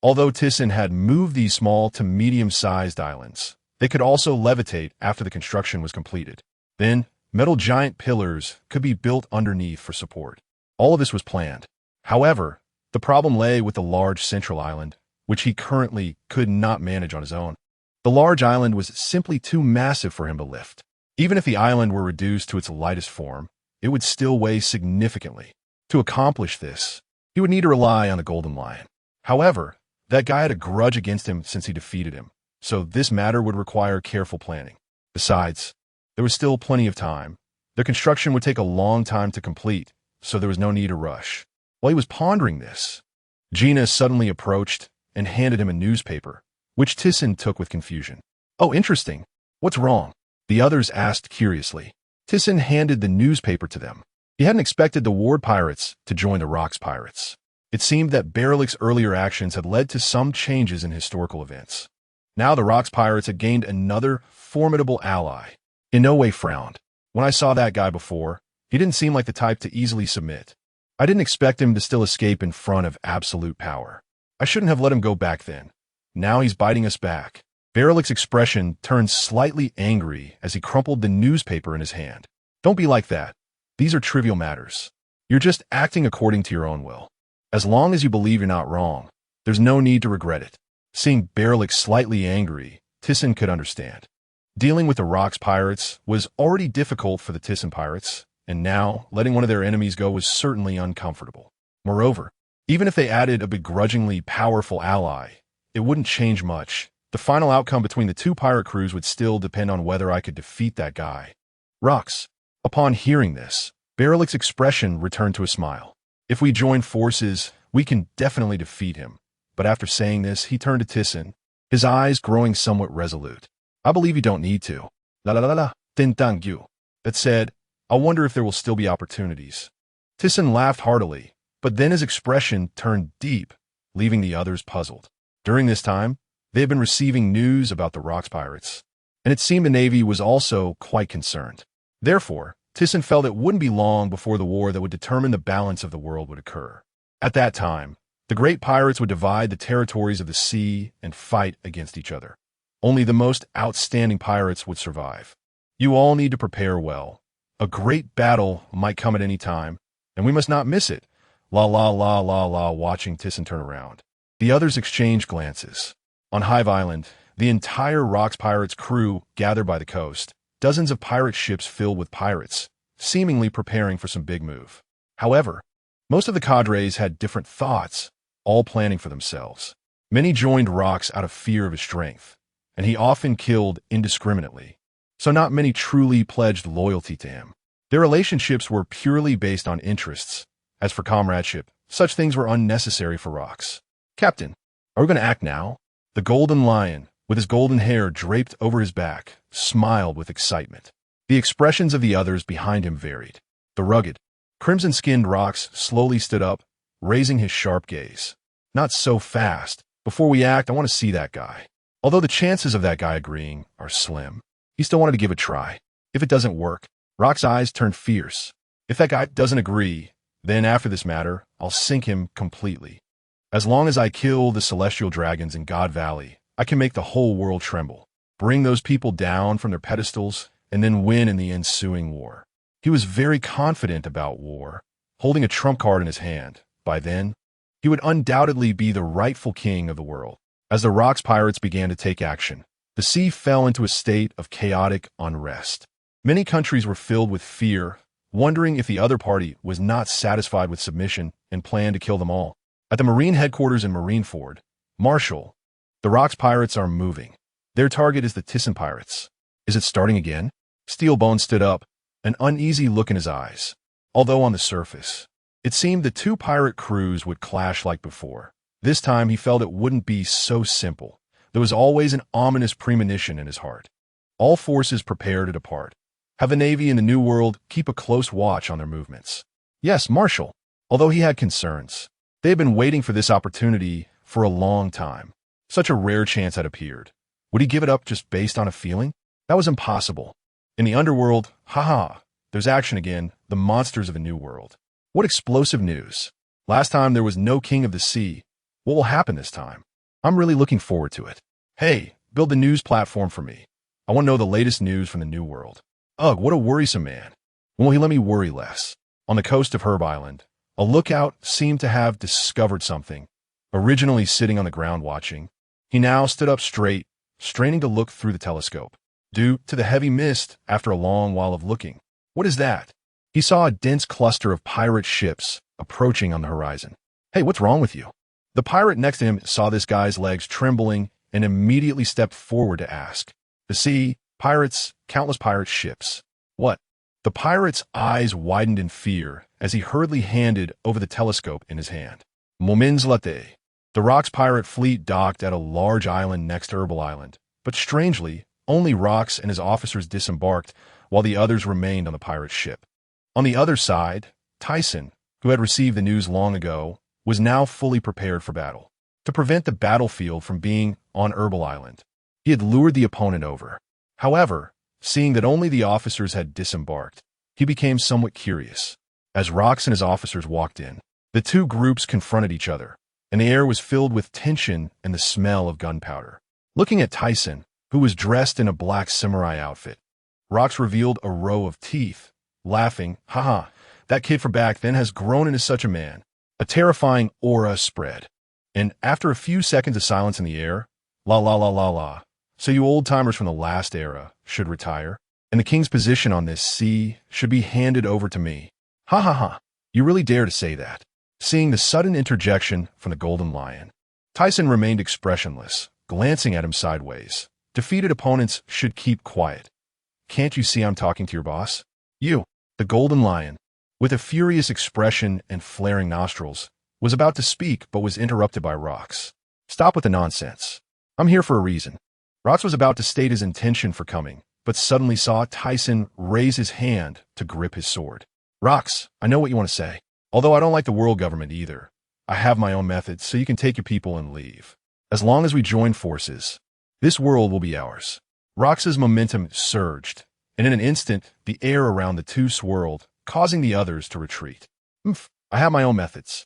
Although Thiesen had moved these small to medium-sized islands, they could also levitate after the construction was completed. Then, metal giant pillars could be built underneath for support. All of this was planned. However, the problem lay with the large central island, which he currently could not manage on his own. The large island was simply too massive for him to lift. Even if the island were reduced to its lightest form, it would still weigh significantly. To accomplish this, he would need to rely on the Golden Lion. However, that guy had a grudge against him since he defeated him, so this matter would require careful planning. Besides, there was still plenty of time. Their construction would take a long time to complete, so there was no need to rush. While he was pondering this, Gina suddenly approached and handed him a newspaper, which Thiesen took with confusion. Oh, interesting. What's wrong? The others asked curiously. Thiesen handed the newspaper to them. He hadn't expected the Ward Pirates to join the Rocks Pirates. It seemed that Berlik's earlier actions had led to some changes in historical events. Now the Rocks Pirates had gained another formidable ally. Inoue frowned. When I saw that guy before, he didn't seem like the type to easily submit. I didn't expect him to still escape in front of absolute power. I shouldn't have let him go back then. Now he's biting us back. Berlik's expression turned slightly angry as he crumpled the newspaper in his hand. Don't be like that. These are trivial matters. You're just acting according to your own will. As long as you believe you're not wrong, there's no need to regret it. Seeing Berlik slightly angry, Thiesen could understand. Dealing with the Rocks Pirates was already difficult for the Thiesen Pirates, and now letting one of their enemies go was certainly uncomfortable. Moreover, even if they added a begrudgingly powerful ally, it wouldn't change much. The final outcome between the two pirate crews would still depend on whether I could defeat that guy. Rocks. Upon hearing this, Berlik's expression returned to a smile. If we join forces, we can definitely defeat him. But after saying this, he turned to Thiesen, his eyes growing somewhat resolute. I believe you don't need to. La la la la, thank you. That said, I wonder if there will still be opportunities. Thiesen laughed heartily, but then his expression turned deep, leaving the others puzzled. During this time, they had been receiving news about the Rocks Pirates, and it seemed the Navy was also quite concerned. Therefore, Thiesen felt it wouldn't be long before the war that would determine the balance of the world would occur. At that time, the great pirates would divide the territories of the sea and fight against each other. Only the most outstanding pirates would survive. You all need to prepare well. A great battle might come at any time, and we must not miss it. La la la la la, watching Thiesen turn around. The others exchanged glances. On Hive Island, the entire Rocks Pirates crew gathered by the coast, dozens of pirate ships filled with pirates, seemingly preparing for some big move. However, most of the cadres had different thoughts, all planning for themselves. Many joined Rocks out of fear of his strength, and he often killed indiscriminately, so not many truly pledged loyalty to him. Their relationships were purely based on interests. As for comradeship, such things were unnecessary for Rocks. Captain, are we going to act now? The Golden Lion, with his golden hair draped over his back, smiled with excitement. The expressions of the others behind him varied. The rugged, crimson-skinned Rocks slowly stood up, raising his sharp gaze. Not so fast. Before we act, I want to see that guy. Although the chances of that guy agreeing are slim, he still wanted to give it a try. If it doesn't work, Rock's eyes turned fierce. If that guy doesn't agree, then after this matter, I'll sink him completely. As long as I kill the celestial dragons in God Valley, I can make the whole world tremble, bring those people down from their pedestals, and then win in the ensuing war. He was very confident about war, holding a trump card in his hand. By then, he would undoubtedly be the rightful king of the world. As the Rocks pirates began to take action, the sea fell into a state of chaotic unrest. Many countries were filled with fear, wondering if the other party was not satisfied with submission and planned to kill them all. At the Marine headquarters in Marineford, Marshal, the Rocks pirates are moving. Their target is the Thiesen pirates. Is it starting again? Steelbone stood up, an uneasy look in his eyes. Although on the surface, it seemed the two pirate crews would clash like before. This time he felt it wouldn't be so simple. There was always an ominous premonition in his heart. All forces prepare to depart. Have the Navy in the New World keep a close watch on their movements. Yes, Marshal. Although he had concerns, they had been waiting for this opportunity for a long time. Such a rare chance had appeared. Would he give it up just based on a feeling? That was impossible. In the underworld, there's action again, the monsters of a new world. What explosive news. Last time there was no king of the sea. What will happen this time? I'm really looking forward to it. Hey, build the news platform for me. I want to know the latest news from the new world. Ugh, what a worrisome man. When will he let me worry less? On the coast of Herb Island, a lookout seemed to have discovered something. Originally sitting on the ground watching, he now stood up straight, straining to look through the telescope. Due to the heavy mist after a long while of looking. What is that? He saw a dense cluster of pirate ships approaching on the horizon. Hey, what's wrong with you? The pirate next to him saw this guy's legs trembling and immediately stepped forward to ask. The sea, pirates, countless pirate ships. What? The pirate's eyes widened in fear as he hurriedly handed over the telescope in his hand. Moments later, the Rocks pirate fleet docked at a large island next to Herbal Island, but strangely, only Rocks and his officers disembarked while the others remained on the pirate ship. On the other side, Thiesen, who had received the news long ago, was now fully prepared for battle. To prevent the battlefield from being on Herbal Island, he had lured the opponent over. However, seeing that only the officers had disembarked, he became somewhat curious. As Rocks and his officers walked in, the two groups confronted each other, and the air was filled with tension and the smell of gunpowder. Looking at Thiesen, who was dressed in a black samurai outfit, Rocks revealed a row of teeth, laughing, that kid from back then has grown into such a man. A terrifying aura spread. And after a few seconds of silence in the air, la. So you old-timers from the last era should retire, and the king's position on this sea should be handed over to me. You really dare to say that? Seeing the sudden interjection from the Golden Lion, Thiesen remained expressionless, glancing at him sideways. Defeated opponents should keep quiet. Can't you see I'm talking to your boss? You, the Golden Lion, with a furious expression and flaring nostrils, was about to speak but was interrupted by Rocks. Stop with the nonsense. I'm here for a reason. Rocks was about to state his intention for coming, but suddenly saw Thiesen raise his hand to grip his sword. Rocks, I know what you want to say. Although I don't like the world government either. I have my own methods, so you can take your people and leave. As long as we join forces, this world will be ours. Rox's momentum surged, and in an instant, the air around the two swirled, causing the others to retreat. I have my own methods.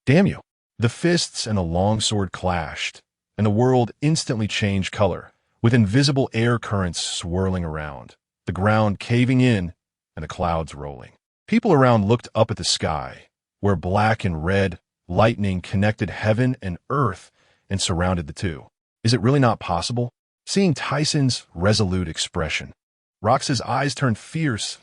Damn you. The fists and the longsword clashed, and the world instantly changed color, with invisible air currents swirling around, the ground caving in, and the clouds rolling. People around looked up at the sky, where black and red lightning connected heaven and earth and surrounded the two. Is it really not possible? Seeing Thiesen's resolute expression, Rox's eyes turned fierce.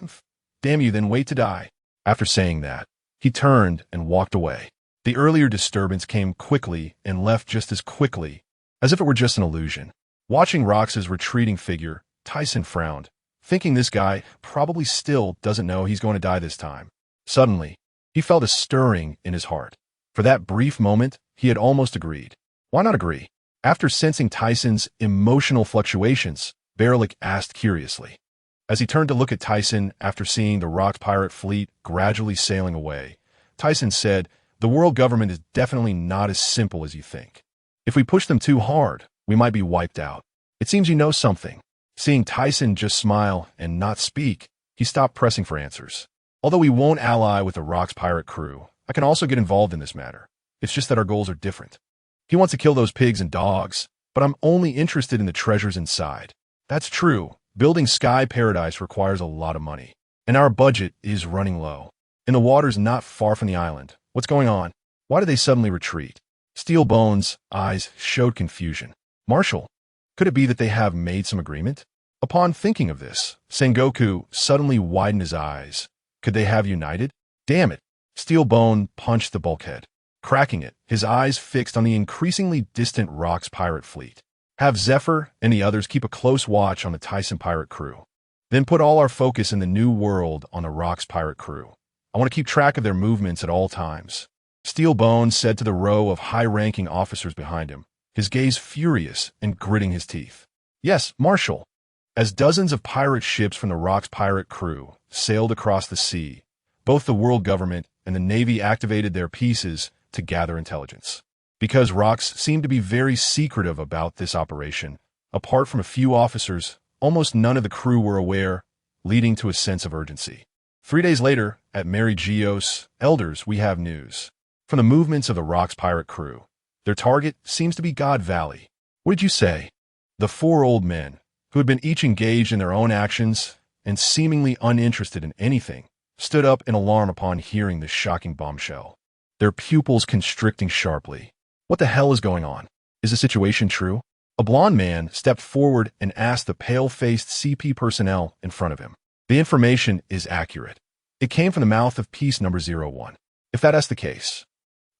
Damn you, then wait to die. After saying that, he turned and walked away. The earlier disturbance came quickly and left just as quickly, as if it were just an illusion. Watching Rox's retreating figure, Thiesen frowned, thinking this guy probably still doesn't know he's going to die this time. Suddenly, he felt a stirring in his heart. For that brief moment, he had almost agreed. Why not agree? After sensing Thiesen's emotional fluctuations, Berlik asked curiously. As he turned to look at Thiesen after seeing the Rock pirate fleet gradually sailing away, Thiesen said, "The world government is definitely not as simple as you think. If we push them too hard, we might be wiped out. It seems you know something." Seeing Thiesen just smile and not speak, he stopped pressing for answers. Although we won't ally with the Rock's pirate crew, I can also get involved in this matter. It's just that our goals are different. He wants to kill those pigs and dogs, but I'm only interested in the treasures inside. That's true. Building Sky Paradise requires a lot of money, and our budget is running low. In the waters not far from the island, what's going on? Why did they suddenly retreat? Steelbone's eyes showed confusion. Marshal, could it be that they have made some agreement? Upon thinking of this, Sengoku suddenly widened his eyes. Could they have united? Damn it! Steelbone punched the bulkhead, cracking it, his eyes fixed on the increasingly distant Rocks pirate fleet. Have Zephyr and the others keep a close watch on the Thiesen pirate crew. Then put all our focus in the new world on the Rocks pirate crew. I want to keep track of their movements at all times. Steelbone said to the row of high-ranking officers behind him, his gaze furious and gritting his teeth. Yes, Marshal. As dozens of pirate ships from the Rocks pirate crew sailed across the sea, both the world government and the Navy activated their pieces to gather intelligence. Because Rocks seemed to be very secretive about this operation, apart from a few officers, almost none of the crew were aware, leading to a sense of urgency. 3 days later, at Mary Geos, Elders, we have news. From the movements of the Rocks pirate crew, their target seems to be God Valley. What did you say? The 4 old men, who had been each engaged in their own actions and seemingly uninterested in anything, stood up in alarm upon hearing this shocking bombshell, their pupils constricting sharply. What the hell is going on? Is the situation true? A blond man stepped forward and asked the pale-faced CP personnel in front of him. The information is accurate. It came from the mouth of piece number 01. If that's the case.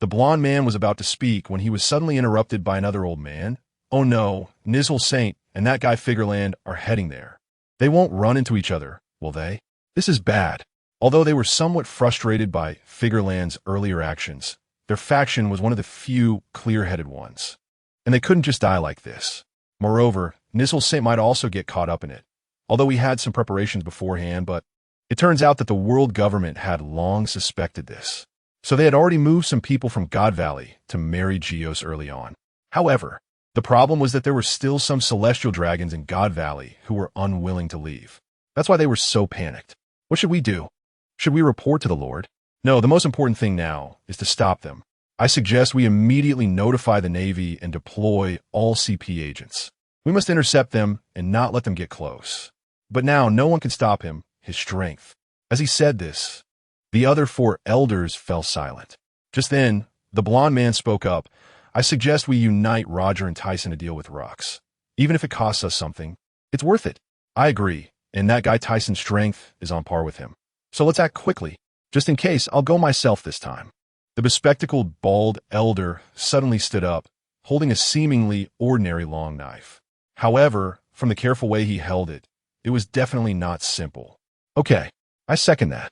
The blond man was about to speak when he was suddenly interrupted by another old man. Oh no, Nizzle Saint and that guy Figureland are heading there. They won't run into each other, will they? This is bad. Although they were somewhat frustrated by Figureland's earlier actions, their faction was one of the few clear-headed ones. And they couldn't just die like this. Moreover, Nizzle Saint might also get caught up in it. Although we had some preparations beforehand, but it turns out that the world government had long suspected this. So they had already moved some people from God Valley to Mary Geos early on. However, the problem was that there were still some celestial dragons in God Valley who were unwilling to leave. That's why they were so panicked. What should we do? Should we report to the Lord? No, the most important thing now is to stop them. I suggest we immediately notify the Navy and deploy all CP agents. We must intercept them and not let them get close. But now no one can stop him, his strength. As he said this, the other 4 elders fell silent. Just then, the blond man spoke up. I suggest we unite Roger and Tyson to deal with Rocks. Even if it costs us something, it's worth it. I agree, and that guy Tyson's strength is on par with him. So let's act quickly. Just in case, I'll go myself this time. The bespectacled, bald elder suddenly stood up, holding a seemingly ordinary long knife. However, from the careful way he held it, it was definitely not simple. Okay, I second that.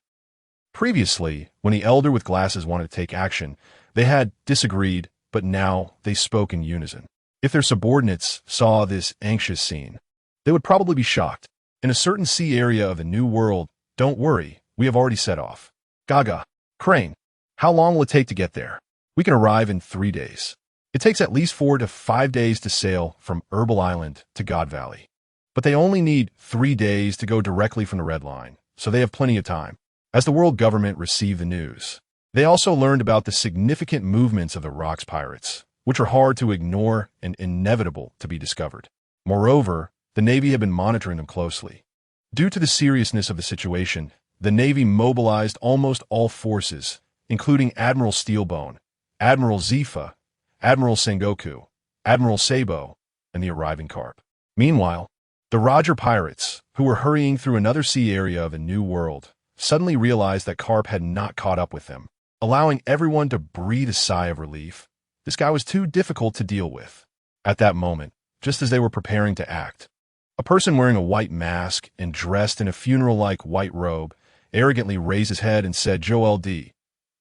Previously, when the elder with glasses wanted to take action, they had disagreed, but now they spoke in unison. If their subordinates saw this anxious scene, they would probably be shocked. In a certain sea area of the New World, don't worry, we have already set off. Gaga, Crane, how long will it take to get there? We can arrive in 3 days. It takes at least 4 to 5 days to sail from Herbal Island to God Valley. But they only need 3 days to go directly from the Red Line, so they have plenty of time. As the world government received the news, they also learned about the significant movements of the Rocks pirates, which are hard to ignore and inevitable to be discovered. Moreover, the Navy had been monitoring them closely. Due to the seriousness of the situation, the Navy mobilized almost all forces, including Admiral Steelbone, Admiral Zifa, Admiral Sengoku, Admiral Sabo, and the arriving Carp. Meanwhile, the Roger pirates, who were hurrying through another sea area of a new world, suddenly realized that Carp had not caught up with them, allowing everyone to breathe a sigh of relief. This guy was too difficult to deal with. At that moment, just as they were preparing to act, a person wearing a white mask and dressed in a funeral-like white robe arrogantly raised his head and said, Joel D.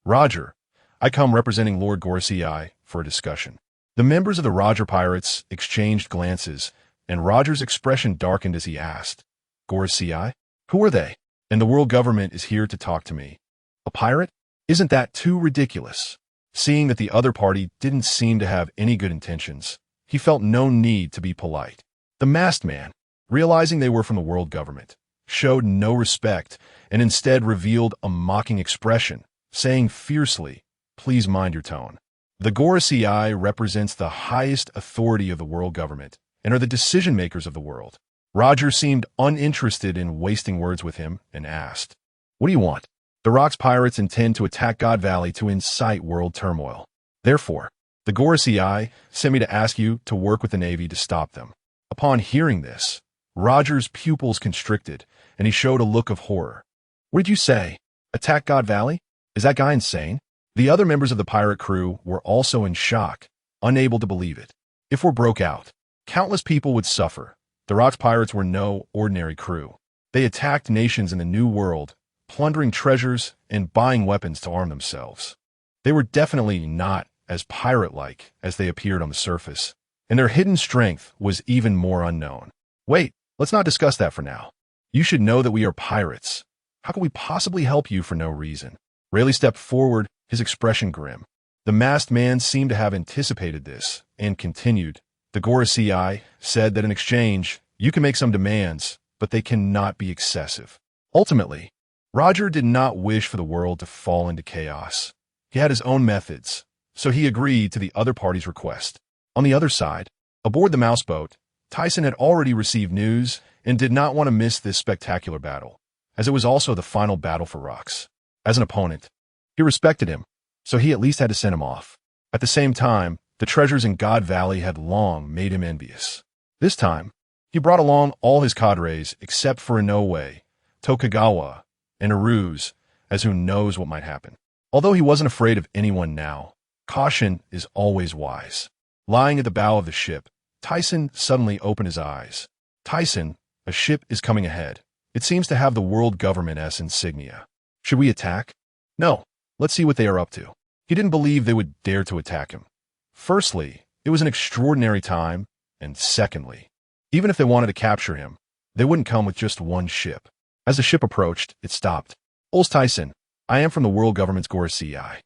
Roger, I come representing Lord Gorosei for a discussion. The members of the Roger pirates exchanged glances, and Roger's expression darkened as he asked, Gorosei? Who are they? And the world government is here to talk to me. A pirate? Isn't that too ridiculous? Seeing that the other party didn't seem to have any good intentions, he felt no need to be polite. The masked man, realizing they were from the world government, showed no respect and instead revealed a mocking expression, saying fiercely, please mind your tone. The Gorosei represents the highest authority of the world government and are the decision-makers of the world. Roger seemed uninterested in wasting words with him and asked, what do you want? The Rocks pirates intend to attack God Valley to incite world turmoil. Therefore, The Gorosei sent me to ask you to work with the Navy to stop them. Upon hearing this, Roger's pupils constricted, and he showed a look of horror. What did you say? Attack God Valley? Is that guy insane? The other members of the pirate crew were also in shock, unable to believe it. If war broke out, countless people would suffer. The Rocks pirates were no ordinary crew. They attacked nations in the New World, plundering treasures and buying weapons to arm themselves. They were definitely not as pirate-like as they appeared on the surface, and their hidden strength was even more unknown. Wait, let's not discuss that for now. You should know that we are pirates. How can we possibly help you for no reason? Rayleigh stepped forward, his expression grim. The masked man seemed to have anticipated this, and continued. The Gorosei said that in exchange, you can make some demands, but they cannot be excessive. Ultimately, Roger did not wish for the world to fall into chaos. He had his own methods, so he agreed to the other party's request. On the other side, aboard the mouseboat, Thiesen had already received news and did not want to miss this spectacular battle, as it was also the final battle for Rocks. As an opponent, he respected him, so he at least had to send him off. At the same time, the treasures in God Valley had long made him envious. This time, he brought along all his cadres except for Inoue, Tokugawa, and Aurs, as who knows what might happen. Although he wasn't afraid of anyone now, caution is always wise. Lying at the bow of the ship, Thiesen suddenly opened his eyes. Thiesen, a ship is coming ahead. It seems to have the world government's insignia. Should we attack? No. Let's see what they are up to. He didn't believe they would dare to attack him. Firstly, it was an extraordinary time, and secondly, even if they wanted to capture him, they wouldn't come with just one ship. As the ship approached, it stopped. Aurs Tisen, I am from the world government's Gorosei.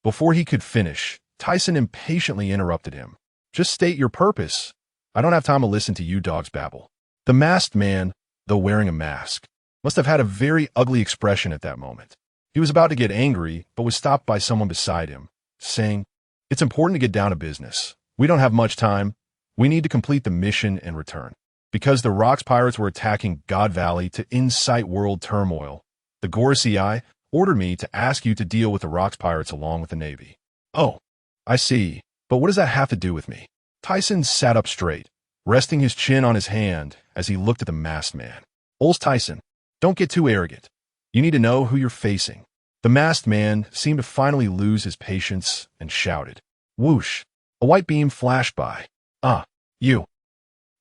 Before he could finish, Thiesen impatiently interrupted him. Just state your purpose. I don't have time to listen to you dogs babble. The masked man, though wearing a mask, must have had a very ugly expression at that moment. He was about to get angry, but was stopped by someone beside him, saying, It's important to get down to business. We don't have much time. We need to complete the mission and return. Because the Rocks pirates were attacking God Valley to incite world turmoil, the Gorosei ordered me to ask you to deal with the Rocks pirates along with the Navy. Oh, I see. But what does that have to do with me? Thiesen sat up straight, resting his chin on his hand as he looked at the masked man. Aurs Tisen, don't get too arrogant. You need to know who you're facing. The masked man seemed to finally lose his patience and shouted. Whoosh! A white beam flashed by. You.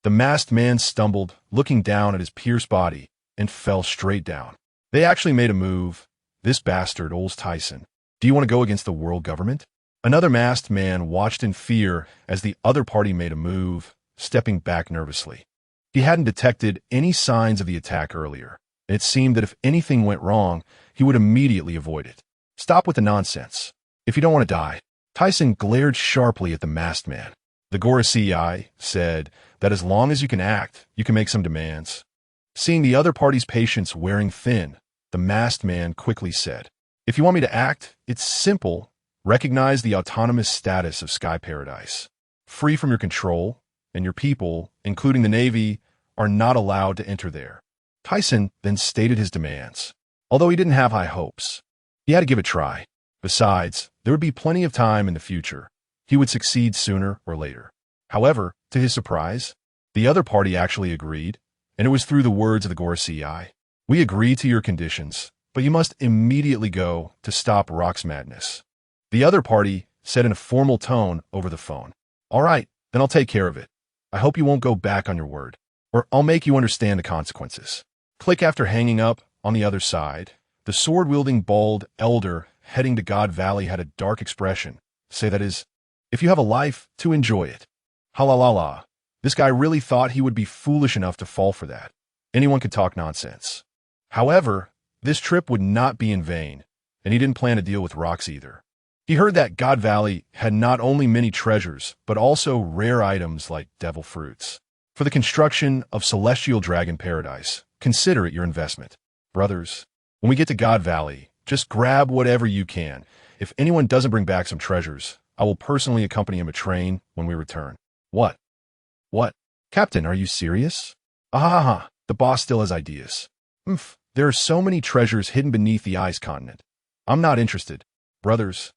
The masked man stumbled, looking down at his pierced body, and fell straight down. They actually made a move. This bastard, Aurs Tisen. Do you want to go against the world government? Another masked man watched in fear as the other party made a move, stepping back nervously. He hadn't detected any signs of the attack earlier, and it seemed that if anything went wrong, he would immediately avoid it. Stop with the nonsense. If you don't want to die. Thiesen glared sharply at the masked man. The Gorosei said that as long as you can act, you can make some demands. Seeing the other party's patience wearing thin, the masked man quickly said, If you want me to act, it's simple. Recognize the autonomous status of Sky Paradise. Free from your control, and your people, including the Navy, are not allowed to enter there. Thiesen then stated his demands. Although he didn't have high hopes, he had to give it a try. Besides, there would be plenty of time in the future. He would succeed sooner or later. However, to his surprise, the other party actually agreed, and it was through the words of the Gorosei. We agree to your conditions, but you must immediately go to stop Rock's madness. The other party said in a formal tone over the phone. All right, then I'll take care of it. I hope you won't go back on your word, or I'll make you understand the consequences. Click after hanging up on the other side. The sword-wielding bald elder heading to God Valley had a dark expression. Say that is, if you have a life, to enjoy it. Halalala. This guy really thought he would be foolish enough to fall for that. Anyone could talk nonsense. However, this trip would not be in vain, and he didn't plan to deal with Rocks either. He heard that God Valley had not only many treasures, but also rare items like devil fruits. For the construction of Celestial Dragon Paradise, consider it your investment. Brothers, when we get to God Valley, just grab whatever you can. If anyone doesn't bring back some treasures, I will personally accompany him a train when we return. What? Captain, are you serious? Ah, the boss still has ideas. There are so many treasures hidden beneath the ice continent. I'm not interested. Brothers,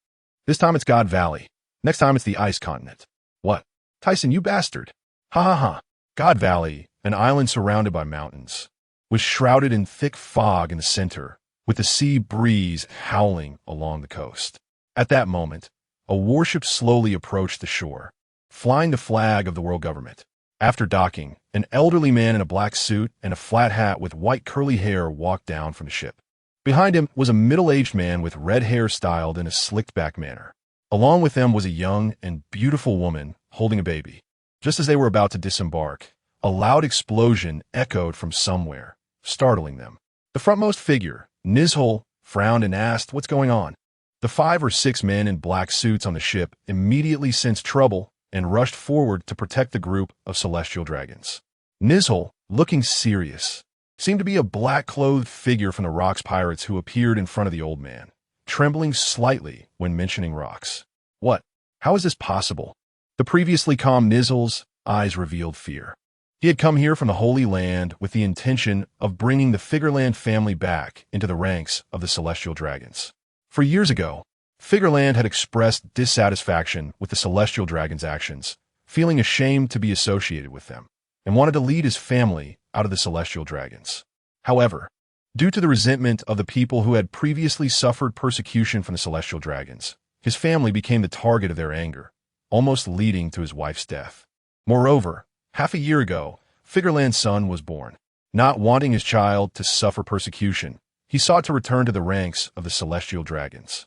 this time it's God Valley. Next time it's the ice continent. What? Tyson, you bastard. Ha ha ha. God Valley, an island surrounded by mountains, was shrouded in thick fog in the center, with the sea breeze howling along the coast. At that moment, a warship slowly approached the shore, flying the flag of the world government. After docking, an elderly man in a black suit and a flat hat with white curly hair walked down from the ship. Behind him was a middle-aged man with red hair styled in a slicked-back manner. Along with them was a young and beautiful woman holding a baby. Just as they were about to disembark, a loud explosion echoed from somewhere, startling them. The frontmost figure, Nizhul, frowned and asked, "What's going on?" The 5 or 6 men in black suits on the ship immediately sensed trouble and rushed forward to protect the group of celestial dragons. Nizhul, looking serious, seemed to be a black-clothed figure from the Rocks pirates who appeared in front of the old man, trembling slightly when mentioning Rocks. "What? How is this possible?" The previously calm Nizhul's eyes revealed fear. He had come here from the Holy Land with the intention of bringing the Figureland family back into the ranks of the Celestial Dragons. For years ago, Figureland had expressed dissatisfaction with the Celestial Dragons' actions, feeling ashamed to be associated with them, and wanted to lead his family out of the Celestial Dragons. However, due to the resentment of the people who had previously suffered persecution from the Celestial Dragons, his family became the target of their anger, almost leading to his wife's death. Moreover, half a year ago, Figureland's son was born. Not wanting his child to suffer persecution, he sought to return to the ranks of the Celestial Dragons.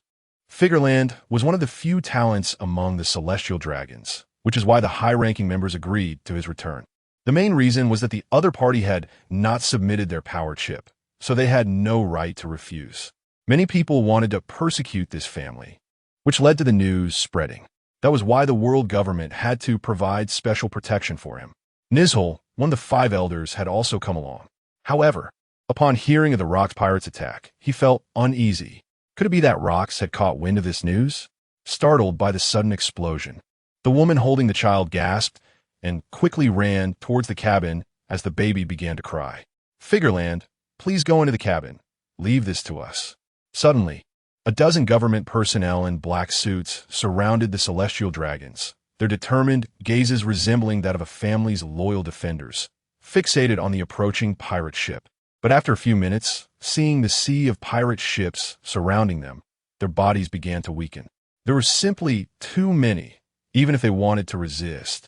Figureland was one of the few talents among the Celestial Dragons, which is why the high-ranking members agreed to his return. The main reason was that the other party had not submitted their power chip, so they had no right to refuse. Many people wanted to persecute this family, which led to the news spreading. That was why the world government had to provide special protection for him. Nizhul, one of the 5 elders, had also come along. However, upon hearing of the Rocks pirates' attack, he felt uneasy. Could it be that Rocks had caught wind of this news? Startled by the sudden explosion, the woman holding the child gasped and quickly ran towards the cabin as the baby began to cry. "Figureland, please go into the cabin. Leave this to us." Suddenly, a dozen government personnel in black suits surrounded the Celestial Dragons, their determined gazes resembling that of a family's loyal defenders, fixated on the approaching pirate ship. But after a few minutes, seeing the sea of pirate ships surrounding them, their bodies began to weaken. There were simply too many, even if they wanted to resist.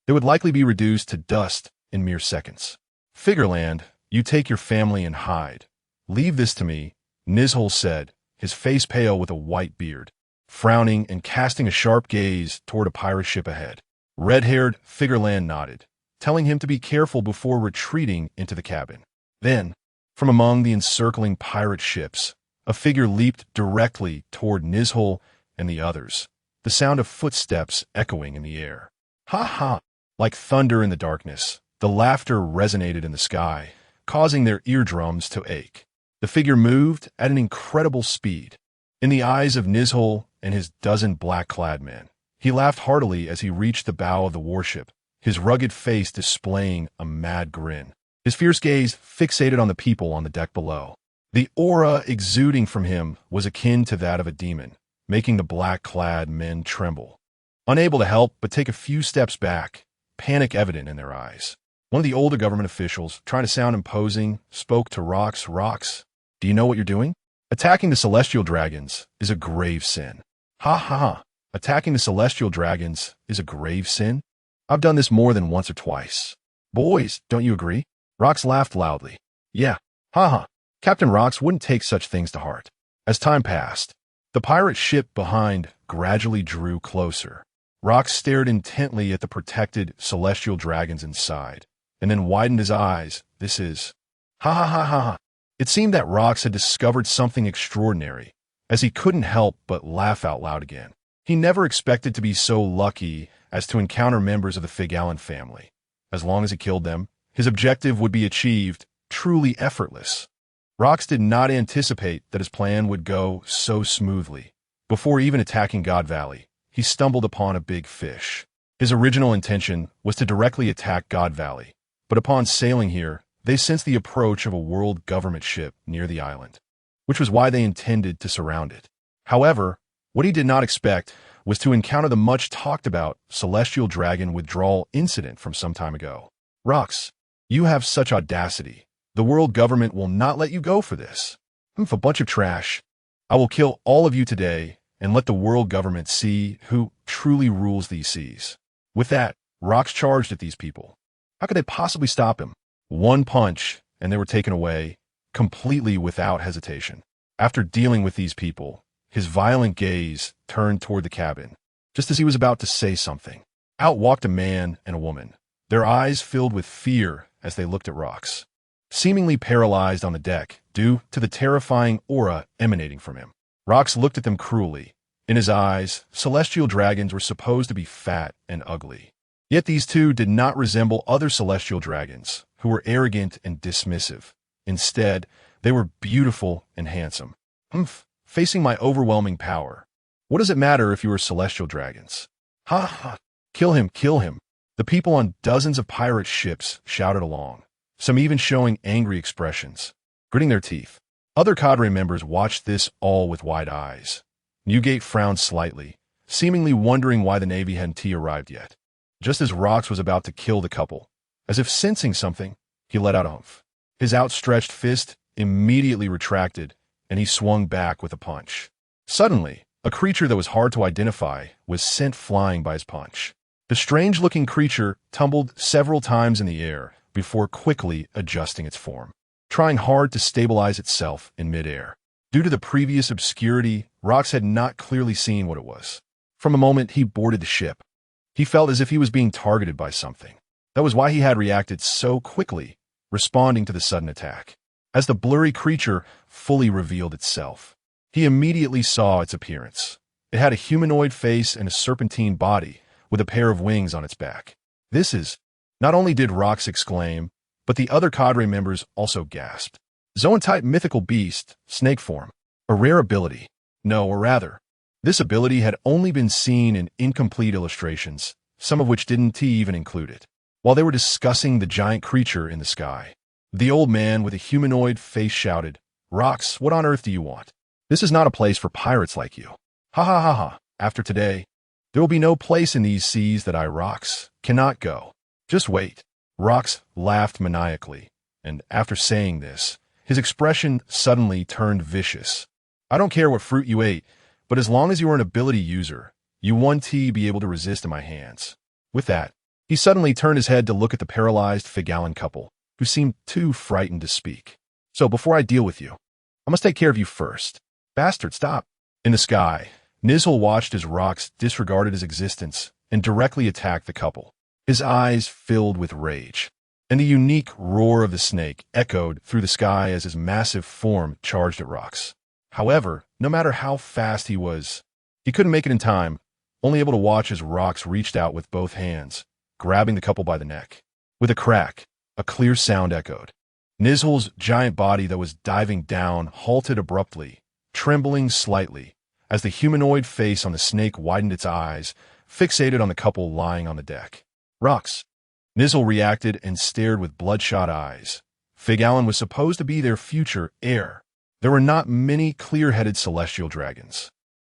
They would likely be reduced to dust in mere seconds. "Figureland, you take your family and hide. Leave this to me," Nizhul said, his face pale with a white beard, frowning and casting a sharp gaze toward a pirate ship ahead. Red-haired Figureland nodded, telling him to be careful before retreating into the cabin. Then, from among the encircling pirate ships, a figure leaped directly toward Nizhul and the others, the sound of footsteps echoing in the air. "Ha ha!" Like thunder in the darkness, the laughter resonated in the sky, causing their eardrums to ache. The figure moved at an incredible speed. In the eyes of Nizhul and his dozen black-clad men, he laughed heartily as he reached the bow of the warship, his rugged face displaying a mad grin. His fierce gaze fixated on the people on the deck below. The aura exuding from him was akin to that of a demon, making the black-clad men tremble. Unable to help but take a few steps back, panic evident in their eyes. One of the older government officials, trying to sound imposing, spoke to Rocks. "Rocks, do you know what you're doing? Attacking the Celestial Dragons is a grave sin." "Ha ha! Attacking the Celestial Dragons is a grave sin? I've done this more than once or twice. Boys, don't you agree?" Rocks laughed loudly. "Yeah, ha ha. Captain Rocks wouldn't take such things to heart." As time passed, the pirate ship behind gradually drew closer. Rocks stared intently at the protected Celestial Dragons inside, and then widened his eyes. "This is..." Ha ha ha ha ha. It seemed that Rocks had discovered something extraordinary, as he couldn't help but laugh out loud again. He never expected to be so lucky as to encounter members of the Figureland family. As long as he killed them, his objective would be achieved, truly effortless. Rocks did not anticipate that his plan would go so smoothly. Before even attacking God Valley, he stumbled upon a big fish. His original intention was to directly attack God Valley, but upon sailing here, they sensed the approach of a world government ship near the island, which was why they intended to surround it. However, what he did not expect was to encounter the much-talked-about celestial dragon withdrawal incident from some time ago. Rox, you have such audacity. The world government will not let you go for this. A bunch of trash. I will kill all of you today and let the world government see who truly rules these seas. With that, Rox charged at these people. How could they possibly stop him? One punch, and they were taken away, completely without hesitation. After dealing with these people, his violent gaze turned toward the cabin. Just as he was about to say something, out walked a man and a woman, their eyes filled with fear as they looked at Rox, seemingly paralyzed on the deck due to the terrifying aura emanating from him. Rox looked at them cruelly. In his eyes, celestial dragons were supposed to be fat and ugly. Yet these two did not resemble other celestial dragons, who were arrogant and dismissive. Instead, they were beautiful and handsome. Facing my overwhelming power. What does it matter if you are celestial dragons? Ha ha! Kill him, kill him! The people on dozens of pirate ships shouted along, some even showing angry expressions, gritting their teeth. Other cadre members watched this all with wide eyes. Newgate frowned slightly, seemingly wondering why the Navy hadn't arrived yet. Just as Rox was about to kill the couple, as if sensing something, he let out a humph. His outstretched fist immediately retracted, and he swung back with a punch. Suddenly, a creature that was hard to identify was sent flying by his punch. The strange-looking creature tumbled several times in the air before quickly adjusting its form, trying hard to stabilize itself in midair. Due to the previous obscurity, Rox had not clearly seen what it was. From the moment he boarded the ship, he felt as if he was being targeted by something. That was why he had reacted so quickly, responding to the sudden attack. As the blurry creature fully revealed itself, he immediately saw its appearance. It had a humanoid face and a serpentine body, with a pair of wings on its back. This is... Not only did Rox exclaim, but the other cadre members also gasped. Zoan-type mythical beast, snake form. A rare ability. No, or rather, this ability had only been seen in incomplete illustrations, some of which didn't even include it. While they were discussing the giant creature in the sky, the old man with a humanoid face shouted, "Rox, what on earth do you want? This is not a place for pirates like you. Ha ha ha ha. After today, there will be no place in these seas that I, Rox, cannot go. Just wait." Rox laughed maniacally, and after saying this, his expression suddenly turned vicious. "I don't care what fruit you ate, but as long as you are an ability user, you won't be able to resist in my hands." With that, he suddenly turned his head to look at the paralyzed Figalan couple, who seemed too frightened to speak. "So before I deal with you, I must take care of you first. Bastard, stop." In the sky, Nizhal watched as Rox disregarded his existence and directly attacked the couple. His eyes filled with rage, and the unique roar of the snake echoed through the sky as his massive form charged at Rox. However, no matter how fast he was, he couldn't make it in time, only able to watch as Rox reached out with both hands, grabbing the couple by the neck. With a crack, a clear sound echoed. Nizhal's giant body that was diving down halted abruptly, trembling slightly, as the humanoid face on the snake widened its eyes, fixated on the couple lying on the deck. "Rox." Nizhal reacted and stared with bloodshot eyes. Figalan was supposed to be their future heir. There were not many clear-headed celestial dragons,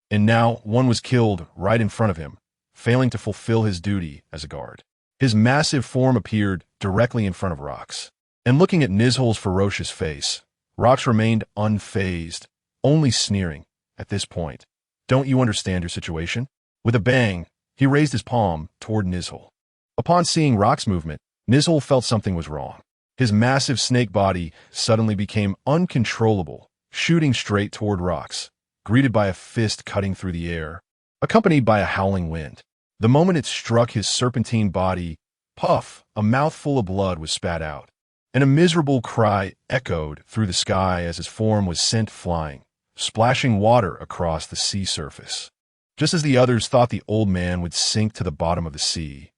and now one was killed right in front of him, failing to fulfill his duty as a guard. His massive form appeared directly in front of Rox, and looking at Nizhal's ferocious face, Rox remained unfazed, only sneering. At this point, "Don't you understand your situation?" With a bang, he raised his palm toward Nizhal. Upon seeing Rox's movement, Nizhal felt something was wrong. His massive snake body suddenly became uncontrollable, shooting straight toward Rox, greeted by a fist cutting through the air, accompanied by a howling wind. The moment it struck his serpentine body, puff, a mouthful of blood was spat out, and a miserable cry echoed through the sky as his form was sent flying, splashing water across the sea surface. Just as the others thought the old man would sink to the bottom of the sea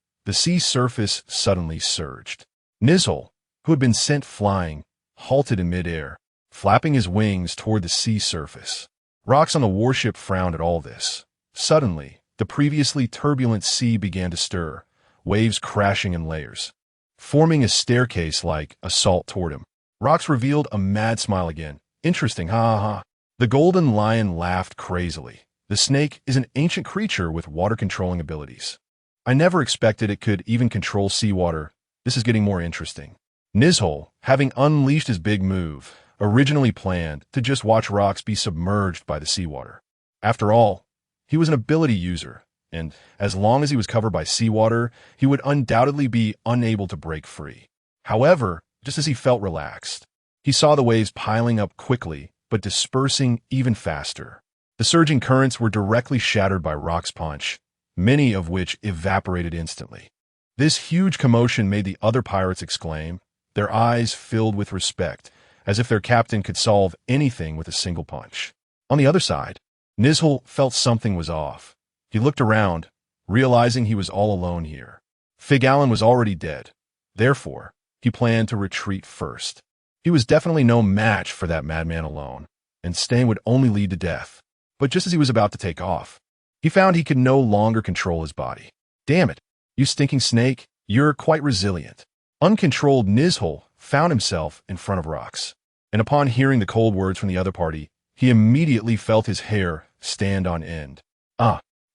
surface suddenly surged. Nizhal, who had been sent flying, halted in midair, flapping his wings toward the sea surface. Rox on the warship frowned at all this. Suddenly, the previously turbulent sea began to stir, waves crashing in layers, forming a staircase-like assault toward him. Rox revealed a mad smile again. "Interesting, ha ha ha." The golden lion laughed crazily, The snake is an ancient creature with water-controlling abilities. I never expected it could even control seawater. This is getting more interesting. Nizhol, having unleashed his big move, originally planned to just watch rocks be submerged by the seawater. After all, he was an ability user, and as long as he was covered by seawater, he would undoubtedly be unable to break free. However, just as he felt relaxed, he saw the waves piling up quickly, but dispersing even faster. The surging currents were directly shattered by Rock's punch, many of which evaporated instantly. This huge commotion made the other pirates exclaim, their eyes filled with respect, as if their captain could solve anything with a single punch. On the other side, Nizhol felt something was off. He looked around, realizing he was all alone here. Fig Allen was already dead. Therefore, he planned to retreat first. He was definitely no match for that madman alone, and staying would only lead to death. But just as he was about to take off, he found he could no longer control his body. Damn it, you stinking snake, you're quite resilient. Uncontrolled Nizhol found himself in front of rocks, and upon hearing the cold words from the other party, he immediately felt his hair stand on end.